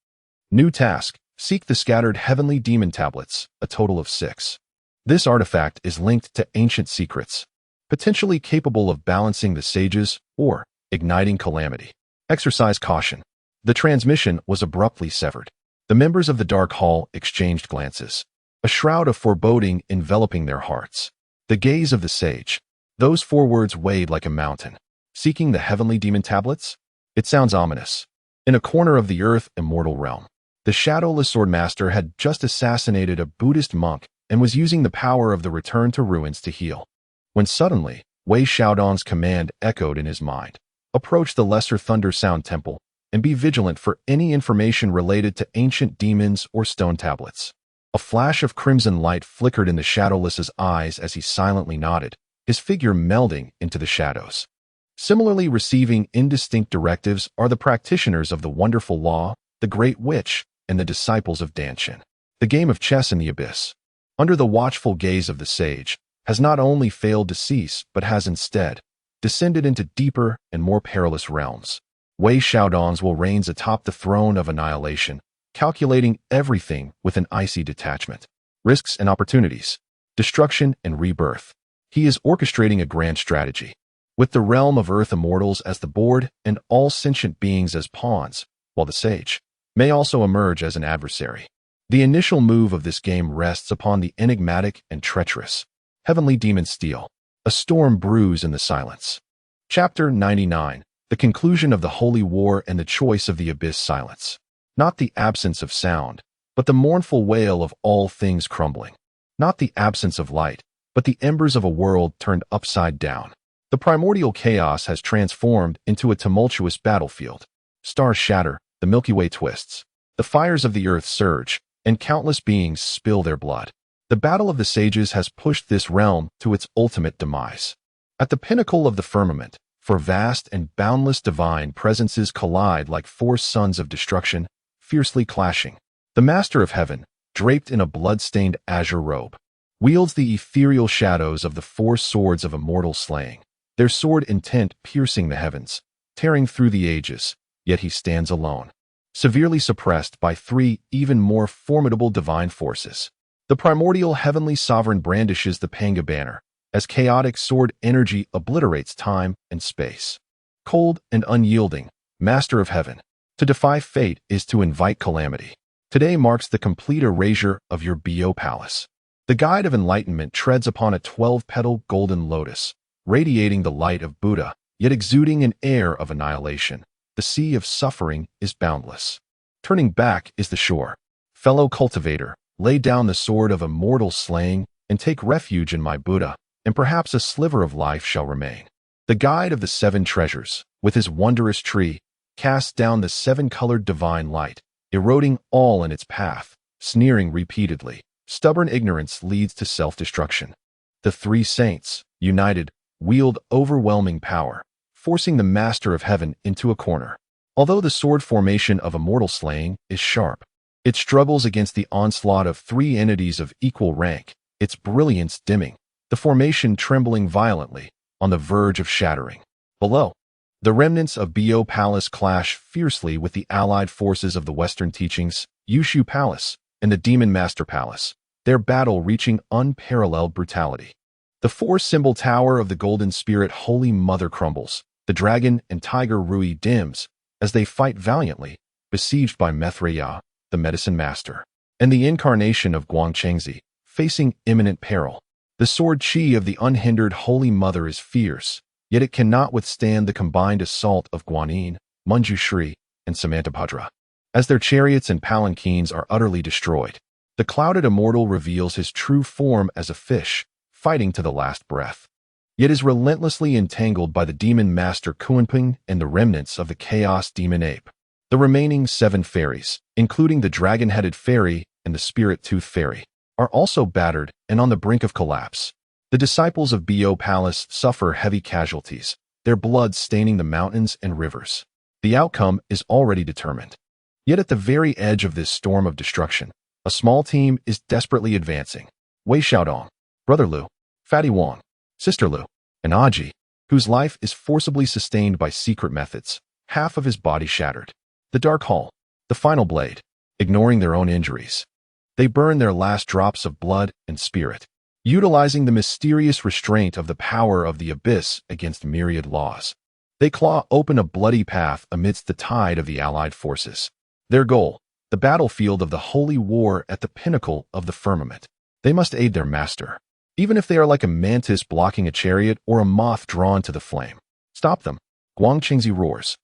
New task, seek the scattered heavenly demon tablets, a total of 6. This artifact is linked to ancient secrets, potentially capable of balancing the sages or igniting calamity. Exercise caution. The transmission was abruptly severed. The members of the Dark Hall exchanged glances, a shroud of foreboding enveloping their hearts. The gaze of the sage. Those 4 words weighed like a mountain. Seeking the heavenly demon tablets? It sounds ominous. In a corner of the earth immortal realm, the shadowless swordmaster had just assassinated a Buddhist monk and was using the power of the return to ruins to heal. When suddenly, Wei Xiaodong's command echoed in his mind. Approach the Lesser Thunder Sound Temple and be vigilant for any information related to ancient demons or stone tablets. A flash of crimson light flickered in the shadowless's eyes as he silently nodded, his figure melding into the shadows. Similarly receiving indistinct directives are the practitioners of the wonderful law, the Great Witch, and the disciples of Danshin. The game of chess in the abyss, under the watchful gaze of the sage, has not only failed to cease but has instead descended into deeper and more perilous realms. Wei Xiaodong's will reigns atop the throne of annihilation, calculating everything with an icy detachment. Risks and opportunities, destruction and rebirth. He is orchestrating a grand strategy, with the realm of earth immortals as the board and all sentient beings as pawns, while the sage may also emerge as an adversary. The initial move of this game rests upon the enigmatic and treacherous heavenly demon steel. A storm brews in the silence. Chapter 99. The conclusion of the holy war and the choice of the abyss silence. Not the absence of sound, but the mournful wail of all things crumbling. Not the absence of light, but the embers of a world turned upside down. The primordial chaos has transformed into a tumultuous battlefield. Stars shatter, the Milky Way twists. The fires of the earth surge, and countless beings spill their blood. The battle of the sages has pushed this realm to its ultimate demise. At the pinnacle of the firmament, for vast and boundless divine presences collide like 4 sons of destruction, fiercely clashing. The Master of Heaven, draped in a blood-stained azure robe, wields the ethereal shadows of the 4 swords of immortal slaying, their sword intent piercing the heavens, tearing through the ages, yet he stands alone, severely suppressed by 3 even more formidable divine forces. The primordial heavenly sovereign brandishes the Panga banner, as chaotic sword energy obliterates time and space. Cold and unyielding, Master of Heaven, to defy fate is to invite calamity. Today marks the complete erasure of your Bo Palace. The Guide of Enlightenment treads upon a 12-petal golden lotus, radiating the light of Buddha, yet exuding an air of annihilation. The sea of suffering is boundless. Turning back is the shore. Fellow cultivator, lay down the sword of immortal slaying and take refuge in my Buddha, and perhaps a sliver of life shall remain. The Guide of the 7 treasures, with his wondrous tree, casts down the 7-colored divine light, eroding all in its path, sneering repeatedly. Stubborn ignorance leads to self-destruction. The three saints, united, wield overwhelming power, forcing the Master of Heaven into a corner. Although the sword formation of immortal slaying is sharp, it struggles against the onslaught of three entities of equal rank, its brilliance dimming, the formation trembling violently, on the verge of shattering. Below, the remnants of Bo Palace clash fiercely with the allied forces of the Western Teachings, Yushu Palace, and the Demon Master Palace, their battle reaching unparalleled brutality. The four-symbol tower of the Golden Spirit Holy Mother crumbles, the dragon and tiger Rui dims, as they fight valiantly, besieged by Mithriya, the Medicine Master, and the incarnation of Guangchengzi, facing imminent peril. The sword chi of the unhindered Holy Mother is fierce, yet it cannot withstand the combined assault of Guanyin, Manjushri, and Samantabhadra. As their chariots and palanquins are utterly destroyed, the clouded immortal reveals his true form as a fish, fighting to the last breath, yet is relentlessly entangled by the demon master Kuanping and the remnants of the chaos demon ape. The remaining 7 fairies, including the dragon-headed fairy and the spirit-tooth fairy, are also battered and on the brink of collapse. The disciples of Bo Palace suffer heavy casualties, their blood staining the mountains and rivers. The outcome is already determined. Yet at the very edge of this storm of destruction, a small team is desperately advancing. Wei Xiaodong, Brother Lu, Fatty Wang, Sister Lu, and Aji, whose life is forcibly sustained by secret methods, half of his body shattered. The Dark Hall, the final blade, ignoring their own injuries. They burn their last drops of blood and spirit, utilizing the mysterious restraint of the power of the abyss against myriad laws. They claw open a bloody path amidst the tide of the allied forces. Their goal, the battlefield of the holy war at the pinnacle of the firmament. They must aid their master, even if they are like a mantis blocking a chariot or a moth drawn to the flame. Stop them, Guangchengzi roars,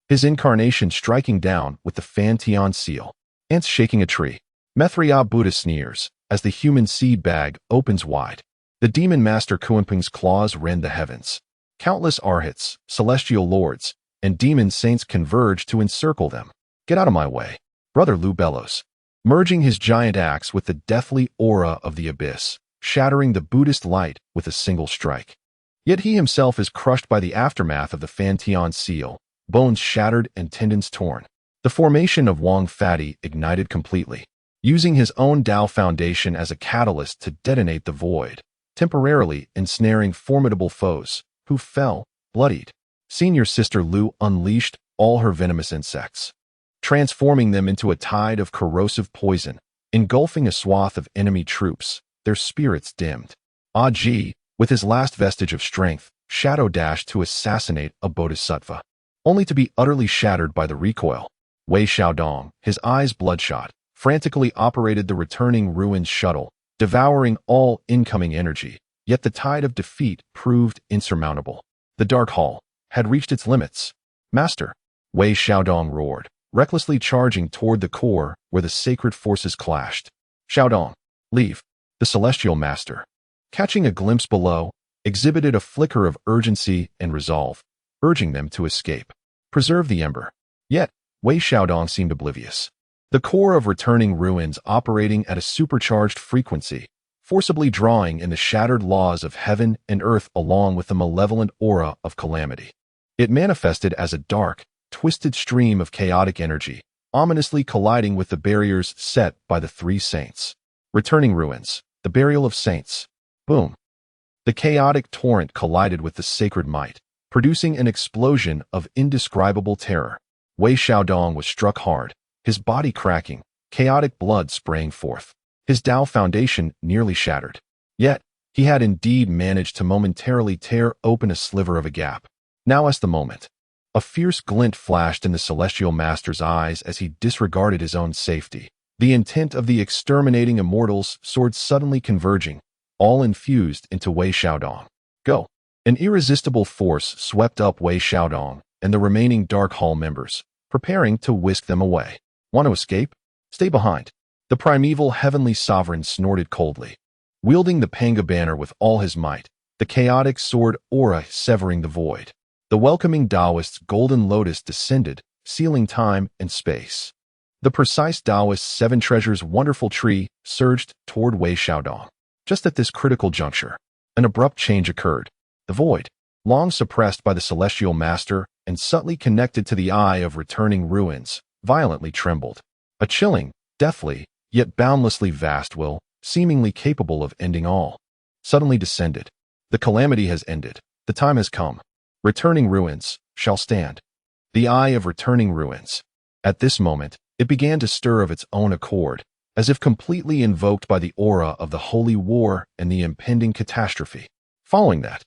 his incarnation striking down with the Fantian seal. Ants shaking a tree. Mithriya Buddha sneers as the human seed bag opens wide. The demon master Kuanping's claws rend the heavens. Countless arhats, celestial lords, and demon saints converge to encircle them. Get out of my way, Brother Lu bellows, merging his giant axe with the deathly aura of the abyss, shattering the Buddhist light with a single strike. Yet he himself is crushed by the aftermath of the Fantian seal, bones shattered and tendons torn. The formation of Wang Fatty ignited completely, using his own Tao foundation as a catalyst to detonate the void, temporarily ensnaring formidable foes, who fell, bloodied. Senior Sister Lu unleashed all her venomous insects, transforming them into a tide of corrosive poison, engulfing a swath of enemy troops, their spirits dimmed. Aji, with his last vestige of strength, shadow dashed to assassinate a bodhisattva, only to be utterly shattered by the recoil. Wei Xiaodong, his eyes bloodshot, frantically operated the returning ruins shuttle, devouring all incoming energy, yet the tide of defeat proved insurmountable. The Dark Hall had reached its limits. Master, Wei Xiaodong roared, recklessly charging toward the core where the sacred forces clashed. Xiaodong, leave. The Celestial Master, catching a glimpse below, exhibited a flicker of urgency and resolve, urging them to escape. Preserve the ember. Yet, Wei Xiaodong seemed oblivious. The core of returning ruins operating at a supercharged frequency, forcibly drawing in the shattered laws of heaven and earth along with the malevolent aura of calamity. It manifested as a dark, twisted stream of chaotic energy, ominously colliding with the barriers set by the three saints. Returning ruins, the burial of saints. Boom. The chaotic torrent collided with the sacred might, producing an explosion of indescribable terror. Wei Xiaodong was struck hard, his body cracking, chaotic blood spraying forth. His Tao foundation nearly shattered. Yet, he had indeed managed to momentarily tear open a sliver of a gap. Now is the moment. A fierce glint flashed in the Celestial Master's eyes as he disregarded his own safety. The intent of the exterminating immortals sword suddenly converging, all infused into Wei Xiaodong. Go! An irresistible force swept up Wei Xiaodong and the remaining Dark Hall members, preparing to whisk them away. Want to escape? Stay behind. The primeval heavenly sovereign snorted coldly, wielding the Panga banner with all his might, the chaotic sword aura severing the void. The welcoming Taoist's golden lotus descended, sealing time and space. The precise Taoist seven treasures wonderful tree surged toward Wei Xiaodong. Just at this critical juncture, an abrupt change occurred. The void, long suppressed by the celestial master and subtly connected to the eye of returning ruins, violently trembled. A chilling, deathly, yet boundlessly vast will, seemingly capable of ending all, suddenly descended. The calamity has ended. The time has come. Returning ruins shall stand. The eye of returning ruins. At this moment, it began to stir of its own accord, as if completely invoked by the aura of the holy war and the impending catastrophe. Following that,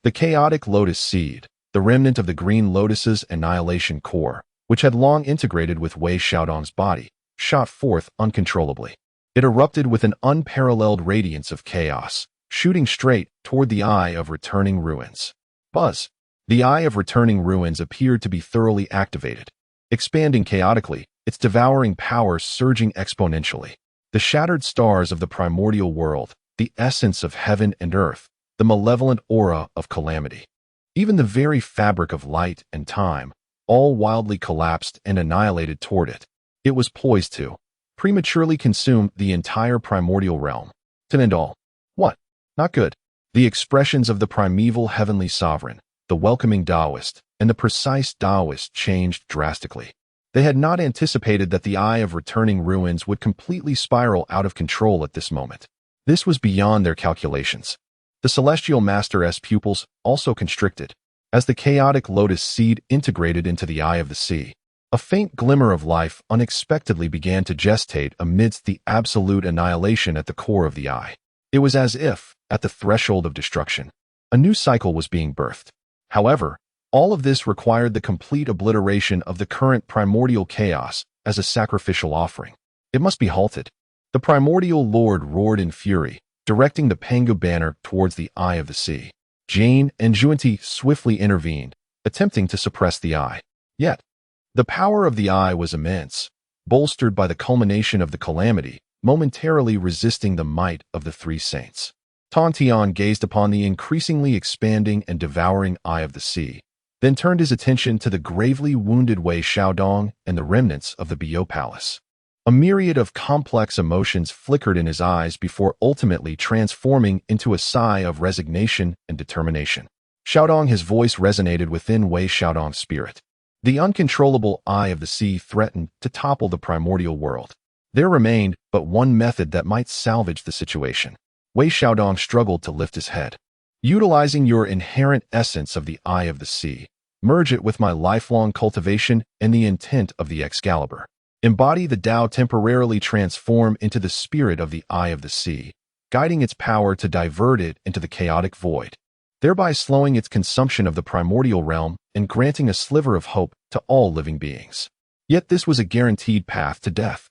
the chaotic lotus seed, the remnant of the green lotus's annihilation core, which had long integrated with Wei Xiaodong's body, shot forth uncontrollably. It erupted with an unparalleled radiance of chaos, shooting straight toward the eye of returning ruins. Buzz. The eye of returning ruins appeared to be thoroughly activated, expanding chaotically, its devouring power surging exponentially. The shattered stars of the primordial world, the essence of heaven and earth, the malevolent aura of calamity. Even the very fabric of light and time, all wildly collapsed and annihilated toward it. It was poised to prematurely consume the entire primordial realm. To end all. What? Not good. The expressions of the primeval heavenly sovereign, the welcoming Taoist, and the precise Taoist changed drastically. They had not anticipated that the eye of returning ruins would completely spiral out of control at this moment. This was beyond their calculations. The celestial master's pupils also constricted, as the chaotic lotus seed integrated into the eye of the sea. A faint glimmer of life unexpectedly began to gestate amidst the absolute annihilation at the core of the eye. It was as if, at the threshold of destruction, a new cycle was being birthed. However, all of this required the complete obliteration of the current primordial chaos as a sacrificial offering. It must be halted. The primordial lord roared in fury, directing the Pangu banner towards the eye of the sea. Jane and Juanti swiftly intervened, attempting to suppress the eye. Yet, the power of the eye was immense, bolstered by the culmination of the calamity, momentarily resisting the might of the three saints. Tantian gazed upon the increasingly expanding and devouring eye of the sea, then turned his attention to the gravely wounded Wei Xiaodong and the remnants of the Bio Palace. A myriad of complex emotions flickered in his eyes before ultimately transforming into a sigh of resignation and determination. Xiaodong, his voice resonated within Wei Xiaodong's spirit. The uncontrollable eye of the sea threatened to topple the primordial world. There remained but one method that might salvage the situation. Wei Xiaodong struggled to lift his head. Utilizing your inherent essence of the eye of the sea, merge it with my lifelong cultivation and the intent of the Excalibur. Embody the Tao, temporarily transform into the spirit of the eye of the sea, guiding its power to divert it into the chaotic void, thereby slowing its consumption of the primordial realm and granting a sliver of hope to all living beings. Yet this was a guaranteed path to death.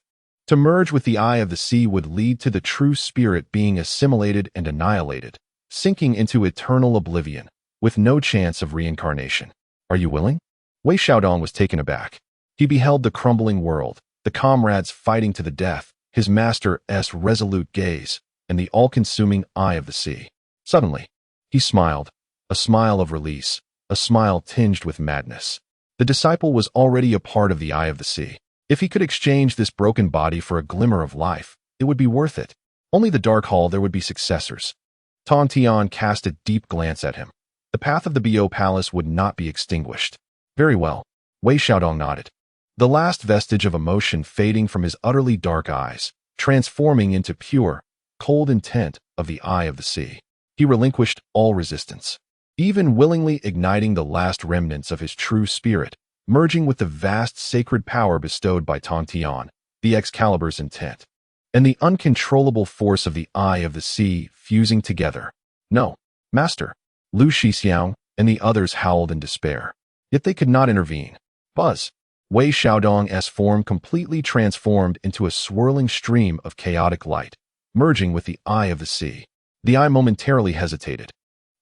To merge with the eye of the sea would lead to the true spirit being assimilated and annihilated, sinking into eternal oblivion, with no chance of reincarnation. Are you willing? Wei Xiaodong was taken aback. He beheld the crumbling world, the comrades fighting to the death, his master's resolute gaze, and the all-consuming eye of the sea. Suddenly, he smiled, a smile of release, a smile tinged with madness. The disciple was already a part of the eye of the sea. If he could exchange this broken body for a glimmer of life, it would be worth it. Only the Dark Hall there would be successors. Tantian cast a deep glance at him. The path of the Bio Palace would not be extinguished. Very well. Wei Xiaodong nodded. The last vestige of emotion fading from his utterly dark eyes, transforming into pure, cold intent of the eye of the sea. He relinquished all resistance, even willingly igniting the last remnants of his true spirit, merging with the vast sacred power bestowed by Tantian, the Excalibur's intent, and the uncontrollable force of the eye of the sea fusing together. No, Master. Lu Shixiang and the others howled in despair. Yet they could not intervene. Buzz. Wei Xiaodong's form completely transformed into a swirling stream of chaotic light, merging with the eye of the sea. The eye momentarily hesitated,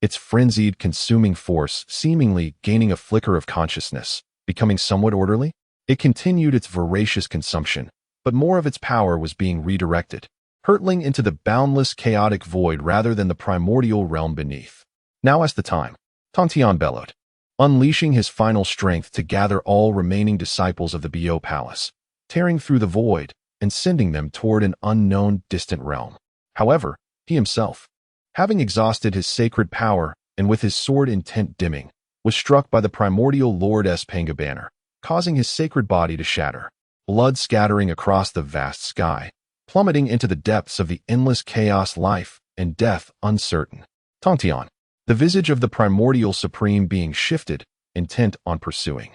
its frenzied, consuming force seemingly gaining a flicker of consciousness, becoming somewhat orderly. It continued its voracious consumption, but more of its power was being redirected, hurtling into the boundless chaotic void rather than the primordial realm beneath. Now is the time, Tantian bellowed, unleashing his final strength to gather all remaining disciples of the Bio Palace. tearing through the void and sending them toward an unknown, distant realm. However, he himself, having exhausted his sacred power and with his sword intent dimming, was struck by the primordial Lord's Panga banner, causing his sacred body to shatter, blood scattering across the vast sky, plummeting into the depths of the endless chaos, life and death uncertain. Tongtian, the visage of the primordial supreme being shifted, intent on pursuing,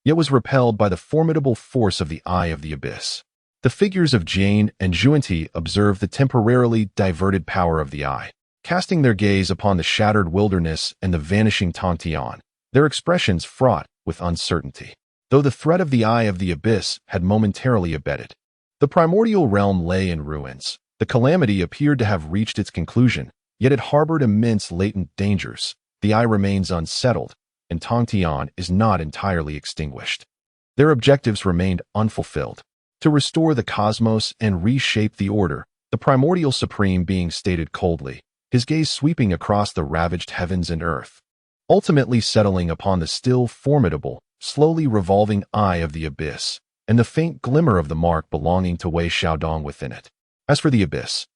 yet was repelled by the formidable force of the Eye of the Abyss. The figures of Jane and Juanti observed the temporarily diverted power of the eye, casting their gaze upon the shattered wilderness and the vanishing Tongtian, their expressions fraught with uncertainty. Though the threat of the Eye of the Abyss had momentarily abated, the primordial realm lay in ruins. The calamity appeared to have reached its conclusion, yet it harbored immense latent dangers. The Eye remains unsettled, and Tongtian is not entirely extinguished. Their objectives remained unfulfilled: to restore the cosmos and reshape the order, the primordial supreme being stated coldly, his gaze sweeping across the ravaged heavens and earth, ultimately settling upon the still formidable, slowly revolving Eye of the Abyss, and the faint glimmer of the mark belonging to Wei Xiaodong within it. As for the Abyss,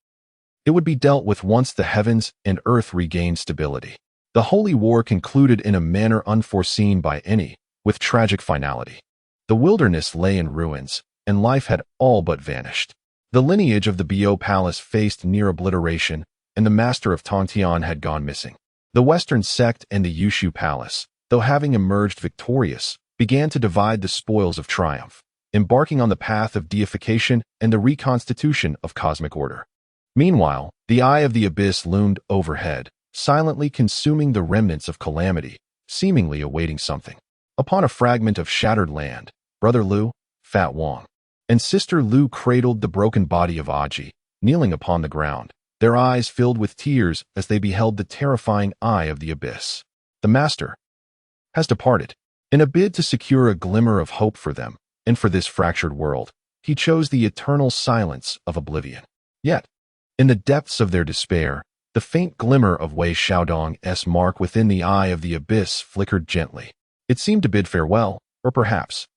it would be dealt with once the heavens and earth regained stability. The Holy War concluded in a manner unforeseen by any, with tragic finality. The wilderness lay in ruins, and life had all but vanished. The lineage of the Bio Palace faced near obliteration, and the master of Tongtian had gone missing. The Western sect and the Yushu Palace, though having emerged victorious, began to divide the spoils of triumph, embarking on the path of deification and the reconstitution of cosmic order. Meanwhile, the Eye of the Abyss loomed overhead, silently consuming the remnants of calamity, seemingly awaiting something. Upon a fragment of shattered land, Brother Lu, Fat Wang, and Sister Lu cradled the broken body of Aji, kneeling upon the ground, their eyes filled with tears as they beheld the terrifying Eye of the Abyss. The Master has departed. In a bid to secure a glimmer of hope for them, and for this fractured world, he chose the eternal silence of oblivion. Yet, in the depths of their despair, the faint glimmer of Wei Xiaodong's mark within the Eye of the Abyss flickered gently. It seemed to bid farewell, or perhaps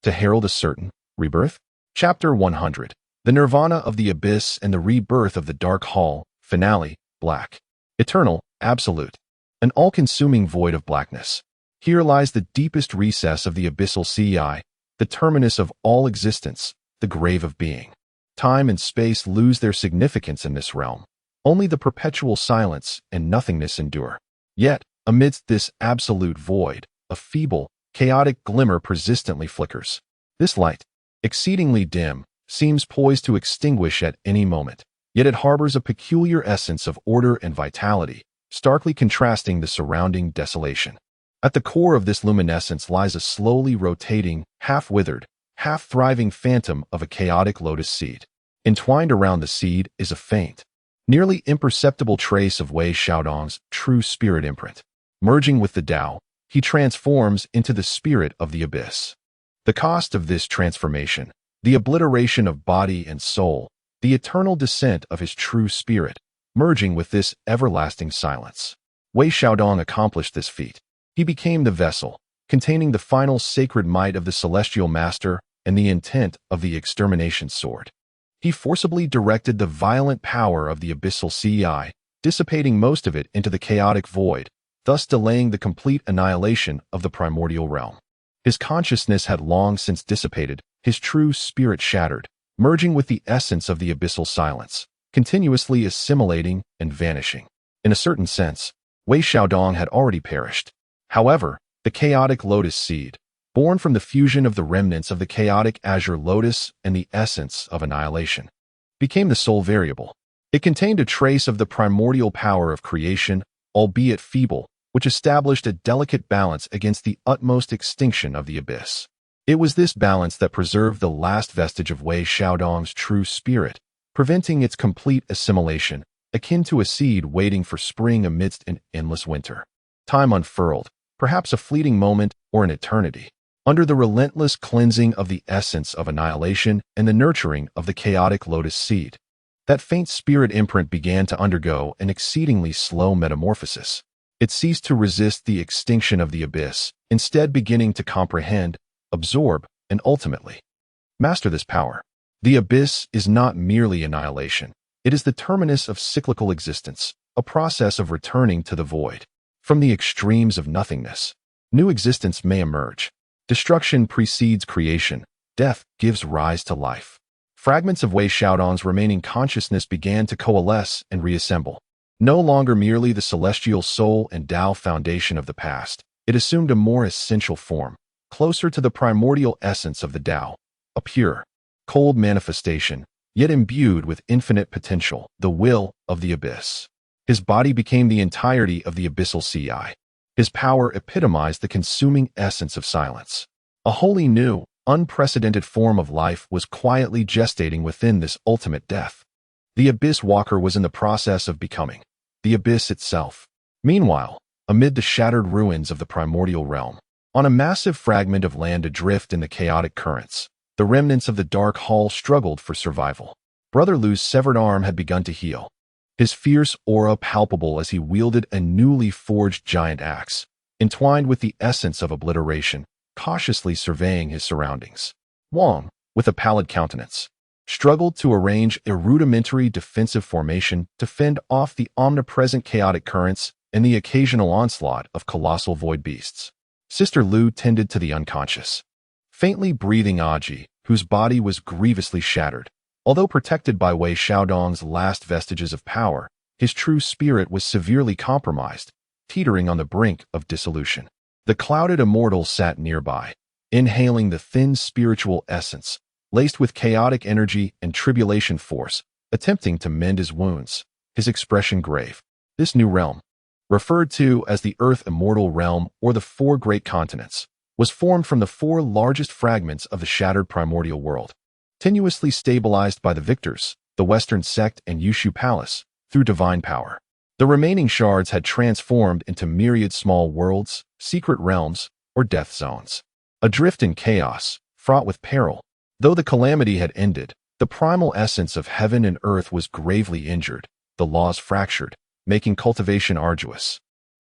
to herald a certain rebirth. Chapter 100. The Nirvana of the Abyss and the Rebirth of the Dark Hall. Finale. Black. Eternal, absolute. An all-consuming void of blackness. Here lies the deepest recess of the abyssal sea, the terminus of all existence, the grave of being. Time and space lose their significance in this realm. Only the perpetual silence and nothingness endure. Yet, amidst this absolute void, a feeble, chaotic glimmer persistently flickers. This light, exceedingly dim, seems poised to extinguish at any moment, yet it harbors a peculiar essence of order and vitality, starkly contrasting the surrounding desolation. At the core of this luminescence lies a slowly rotating, half-withered, half-thriving phantom of a chaotic lotus seed. Entwined around the seed is a faint, nearly imperceptible trace of Wei Xiaodong's true spirit imprint. Merging with the Tao, he transforms into the spirit of the Abyss. The cost of this transformation, the obliteration of body and soul, the eternal descent of his true spirit, merging with this everlasting silence. Wei Xiaodong accomplished this feat. He became the vessel, containing the final sacred might of the celestial master and the intent of the extermination sword. He forcibly directed the violent power of the abyssal sea, dissipating most of it into the chaotic void, thus delaying the complete annihilation of the primordial realm. His consciousness had long since dissipated, his true spirit shattered, merging with the essence of the abyssal silence, continuously assimilating and vanishing. In a certain sense, Wei Xiaodong had already perished. However, the chaotic lotus seed, born from the fusion of the remnants of the chaotic azure lotus and the essence of annihilation, became the sole variable. It contained a trace of the primordial power of creation, albeit feeble, which established a delicate balance against the utmost extinction of the abyss. It was this balance that preserved the last vestige of Wei Xiaodong's true spirit, preventing its complete assimilation, akin to a seed waiting for spring amidst an endless winter. Time unfurled, perhaps a fleeting moment or an eternity, under the relentless cleansing of the essence of annihilation and the nurturing of the chaotic lotus seed. That faint spirit imprint began to undergo an exceedingly slow metamorphosis. It ceased to resist the extinction of the abyss, instead beginning to comprehend, absorb, and ultimately Master this power. The abyss is not merely annihilation. It is the terminus of cyclical existence, a process of returning to the void. From the extremes of nothingness, new existence may emerge. Destruction precedes creation. Death gives rise to life. Fragments of Wei Xiaodong's remaining consciousness began to coalesce and reassemble. No longer merely the celestial soul and Tao foundation of the past, it assumed a more essential form, closer to the primordial essence of the Tao, a pure, cold manifestation, yet imbued with infinite potential, the will of the abyss. His body became the entirety of the abyssal Ci. His power epitomized the consuming essence of silence. A wholly new, unprecedented form of life was quietly gestating within this ultimate death. The Abyss Walker was in the process of becoming the abyss itself. Meanwhile, amid the shattered ruins of the primordial realm, on a massive fragment of land adrift in the chaotic currents, the remnants of the Dark Hall struggled for survival. Brother Lu's severed arm had begun to heal, his fierce aura palpable as he wielded a newly forged giant axe, entwined with the essence of obliteration, cautiously surveying his surroundings. Wang, with a pallid countenance, struggled to arrange a rudimentary defensive formation to fend off the omnipresent chaotic currents and the occasional onslaught of colossal void beasts. Sister Lu tended to the unconscious, faintly breathing Aji, whose body was grievously shattered. Although protected by Wei Xiaodong's last vestiges of power, his true spirit was severely compromised, teetering on the brink of dissolution. The clouded immortal sat nearby, inhaling the thin spiritual essence, laced with chaotic energy and tribulation force, attempting to mend his wounds, his expression grave. This new realm, referred to as the Earth Immortal Realm or the Four Great Continents, was formed from the four largest fragments of the shattered primordial world, tenuously stabilized by the victors, the Western Sect and Yushu Palace, through divine power. The remaining shards had transformed into myriad small worlds, secret realms, or death zones. Adrift in chaos, fraught with peril. Though the calamity had ended, the primal essence of heaven and earth was gravely injured, the laws fractured, making cultivation arduous.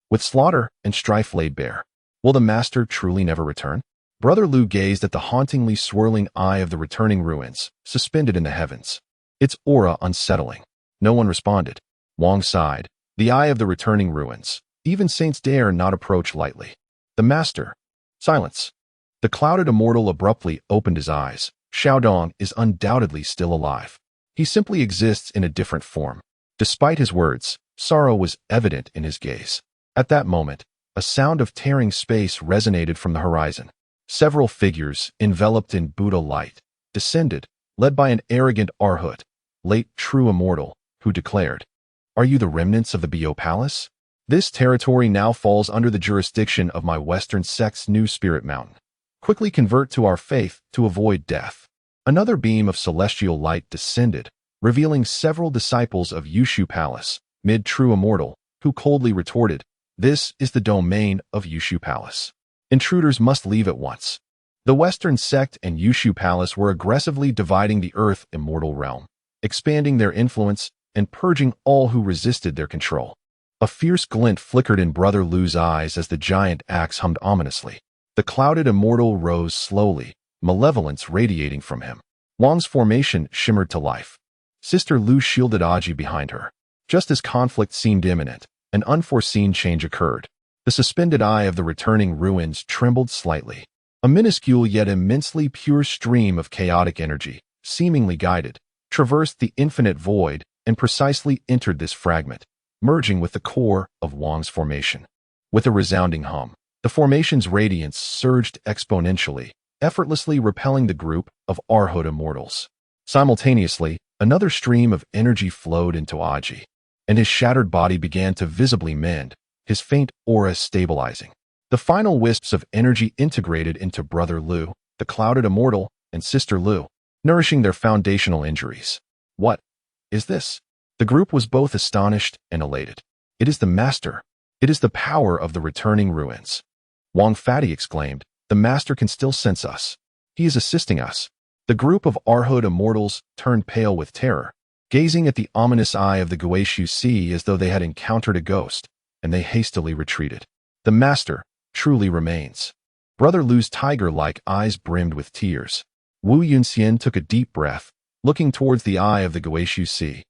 With slaughter and strife laid bare, will the master truly never return? Brother Lu gazed at the hauntingly swirling eye of the returning ruins, suspended in the heavens, its aura unsettling. No one responded. Wang sighed. The eye of the returning ruins. Even saints dare not approach lightly. The master. Silence. The clouded immortal abruptly opened his eyes. Xiaodong is undoubtedly still alive. He simply exists in a different form. Despite his words, sorrow was evident in his gaze. At that moment, a sound of tearing space resonated from the horizon. Several figures, enveloped in Buddha light, descended, led by an arrogant Arhut, late true immortal, who declared, "Are you the remnants of the Bio Palace? This territory now falls under the jurisdiction of my Western sect's new spirit mountain. Quickly convert to our faith to avoid death." Another beam of celestial light descended, revealing several disciples of Yushu Palace, mid-true immortal, who coldly retorted, "This is the domain of Yushu Palace. Intruders must leave at once." The Western sect and Yushu Palace were aggressively dividing the Earth Immortal Realm, expanding their influence and purging all who resisted their control. A fierce glint flickered in Brother Lu's eyes as the giant axe hummed ominously. The clouded immortal rose slowly, malevolence radiating from him. Wang's formation shimmered to life. Sister Lu shielded Aji behind her. Just as conflict seemed imminent, an unforeseen change occurred. The suspended eye of the returning ruins trembled slightly. A minuscule yet immensely pure stream of chaotic energy, seemingly guided, traversed the infinite void and precisely entered this fragment, merging with the core of Wang's formation. With a resounding hum, the formation's radiance surged exponentially, effortlessly repelling the group of Arhut immortals. Simultaneously, another stream of energy flowed into Aji, and his shattered body began to visibly mend, his faint aura stabilizing. The final wisps of energy integrated into Brother Lu, the clouded immortal, and Sister Lu, nourishing their foundational injuries. What is this? The group was both astonished and elated. It is the master. It is the power of the returning ruins. Wang Fati exclaimed, "The master can still sense us. He is assisting us." The group of Arhut immortals turned pale with terror, gazing at the ominous eye of the Guishu Sea as though they had encountered a ghost, and they hastily retreated. The master truly remains. Brother Lu's tiger-like eyes brimmed with tears. Wu Yunxian took a deep breath, looking towards the eye of the Guishu Sea.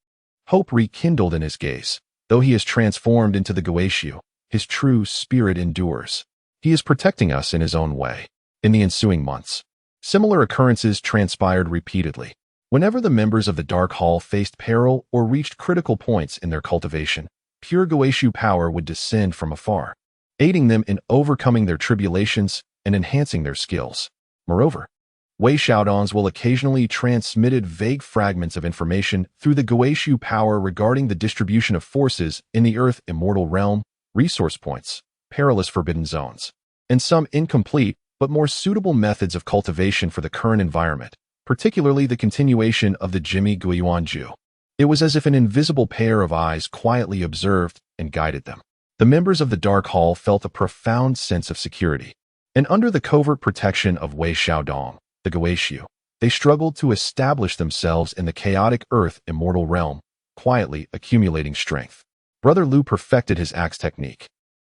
Hope rekindled in his gaze. Though he is transformed into the Guishu, his true spirit endures. He is protecting us in his own way. In the ensuing months, similar occurrences transpired repeatedly. Whenever the members of the Dark Hall faced peril or reached critical points in their cultivation, pure Guishu power would descend from afar, aiding them in overcoming their tribulations and enhancing their skills. Moreover, Wei Xiaodong's will occasionally transmitted vague fragments of information through the Guishu power regarding the distribution of forces in the Earth Immortal Realm, resource points, perilous forbidden zones, and some incomplete but more suitable methods of cultivation for the current environment, particularly the continuation of the Jimmy Guiyuanju. It was as if an invisible pair of eyes quietly observed and guided them. The members of the Dark Hall felt a profound sense of security, and under the covert protection of Wei Xiaodong, the Guishu, they struggled to establish themselves in the chaotic Earth Immortal Realm, quietly accumulating strength. Brother Lu perfected his axe technique,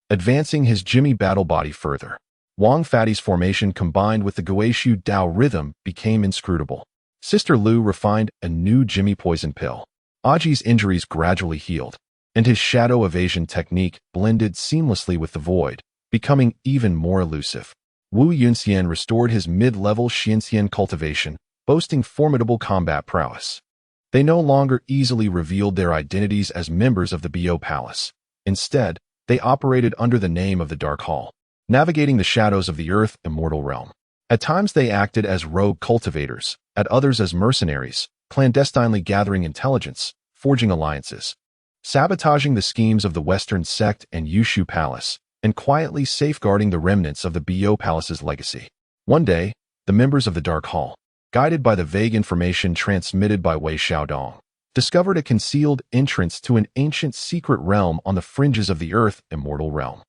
advancing his Jimmy battle body further. Wang Fatty's formation combined with the Guishu Dao rhythm became inscrutable. Sister Lu refined a new Jimmy poison pill. Aji's injuries gradually healed, and his shadow evasion technique blended seamlessly with the void, becoming even more elusive. Wu Yunxian restored his mid-level Xianxian cultivation, boasting formidable combat prowess. They no longer easily revealed their identities as members of the Bo Palace. Instead, they operated under the name of the Dark Hall, navigating the shadows of the Earth Immortal Realm. At times they acted as rogue cultivators, at others as mercenaries, clandestinely gathering intelligence, forging alliances, sabotaging the schemes of the Western Sect and Yushu Palace, and quietly safeguarding the remnants of the Bo Palace's legacy. One day, the members of the Dark Hall, guided by the vague information transmitted by Wei Xiaodong, discovered a concealed entrance to an ancient secret realm on the fringes of the Earth Immortal Realm,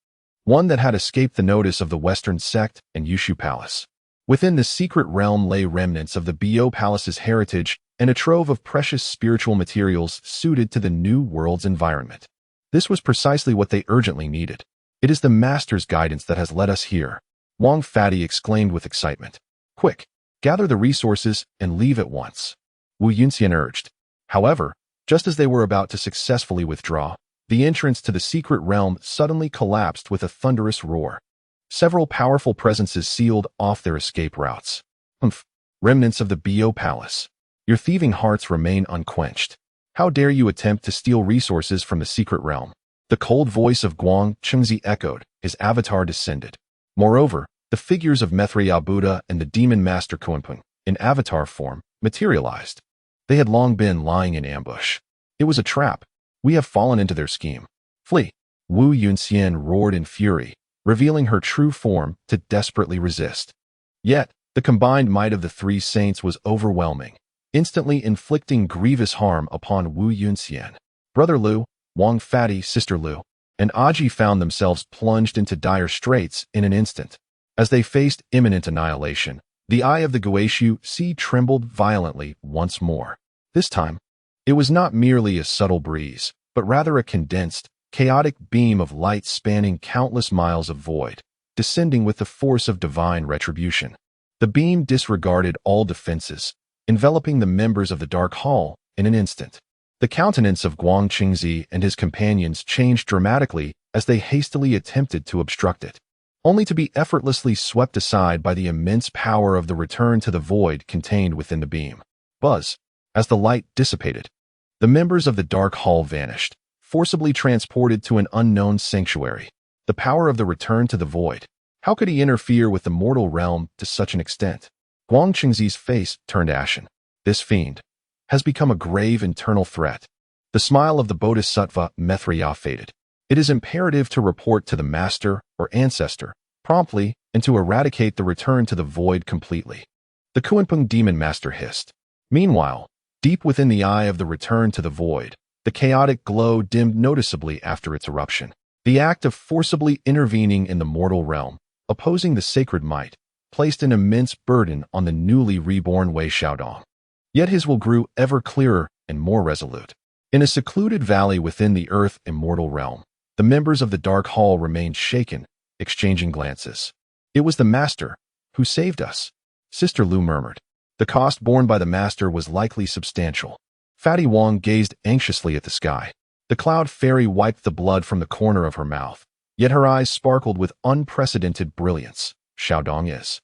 one that had escaped the notice of the Western Sect and Yushu Palace. Within the secret realm lay remnants of the Bo Palace's heritage and a trove of precious spiritual materials suited to the new world's environment. This was precisely what they urgently needed. It is the Master's guidance that has led us here, Wang Fatty exclaimed with excitement. Quick, gather the resources and leave at once, Wu Yunxian urged. However, just as they were about to successfully withdraw, the entrance to the secret realm suddenly collapsed with a thunderous roar. Several powerful presences sealed off their escape routes. Remnants of the Bo Palace. Your thieving hearts remain unquenched. How dare you attempt to steal resources from the secret realm? The cold voice of Guang Chengzi echoed, his avatar descended. Moreover, the figures of Methria Buddha and the demon master Kuanpeng, in avatar form, materialized. They had long been lying in ambush. It was a trap. We have fallen into their scheme. Flee! Wu Yunxian roared in fury, revealing her true form to desperately resist. Yet, the combined might of the three saints was overwhelming, instantly inflicting grievous harm upon Wu Yunxian. Brother Lu, Wang Fatty, Sister Lu, and Aji found themselves plunged into dire straits in an instant. As they faced imminent annihilation, the eye of the Guishu Sea trembled violently once more. This time, it was not merely a subtle breeze, but rather a condensed, chaotic beam of light spanning countless miles of void, descending with the force of divine retribution. The beam disregarded all defenses, enveloping the members of the Dark Hall in an instant. The countenance of Guang Qingzi and his companions changed dramatically as they hastily attempted to obstruct it, only to be effortlessly swept aside by the immense power of the return to the void contained within the beam. Buzz. As the light dissipated, the members of the Dark Hall vanished, forcibly transported to an unknown sanctuary. The power of the return to the void. How could he interfere with the mortal realm to such an extent? Guang Qingzi's face turned ashen. This fiend has become a grave internal threat. The smile of the Bodhisattva Methria faded. It is imperative to report to the master or ancestor promptly and to eradicate the return to the void completely. The Kuanpeng demon master hissed. Meanwhile, deep within the eye of the return to the void, the chaotic glow dimmed noticeably after its eruption. The act of forcibly intervening in the mortal realm, opposing the sacred might, placed an immense burden on the newly reborn Wei Xiaodong. Yet his will grew ever clearer and more resolute. In a secluded valley within the Earth Immortal Realm, the members of the Dark Hall remained shaken, exchanging glances. It was the Master who saved us, Sister Lu murmured. The cost borne by the master was likely substantial. Fatty Wong gazed anxiously at the sky. The cloud fairy wiped the blood from the corner of her mouth, yet her eyes sparkled with unprecedented brilliance. Xiaodong is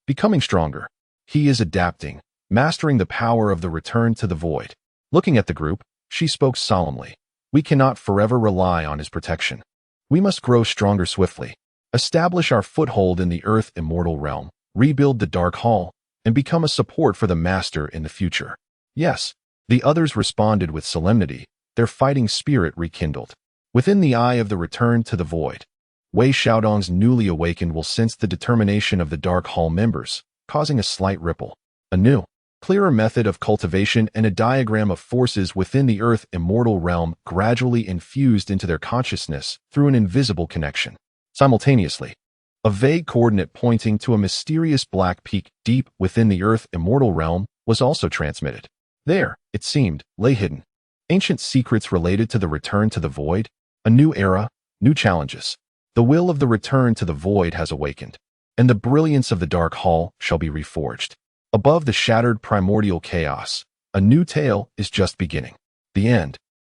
becoming stronger. He is adapting, mastering the power of the return to the void. Looking at the group, she spoke solemnly. We cannot forever rely on his protection. We must grow stronger swiftly, establish our foothold in the earth immortal realm, rebuild the Dark Hall, and become a support for the master in the future. Yes, the others responded with solemnity, their fighting spirit rekindled. Within the eye of the return to the void, Wei Xiaodong's newly awakened will sense the determination of the Dark Hall members, causing a slight ripple. A new, clearer method of cultivation and a diagram of forces within the earth immortal realm gradually infused into their consciousness through an invisible connection. Simultaneously, a vague coordinate pointing to a mysterious black peak deep within the earth immortal realm was also transmitted. There, it seemed, lay hidden ancient secrets related to the return to the void, a new era, new challenges. The will of the return to the void has awakened, and the brilliance of the Dark Hall shall be reforged. Above the shattered primordial chaos, a new tale is just beginning. The end.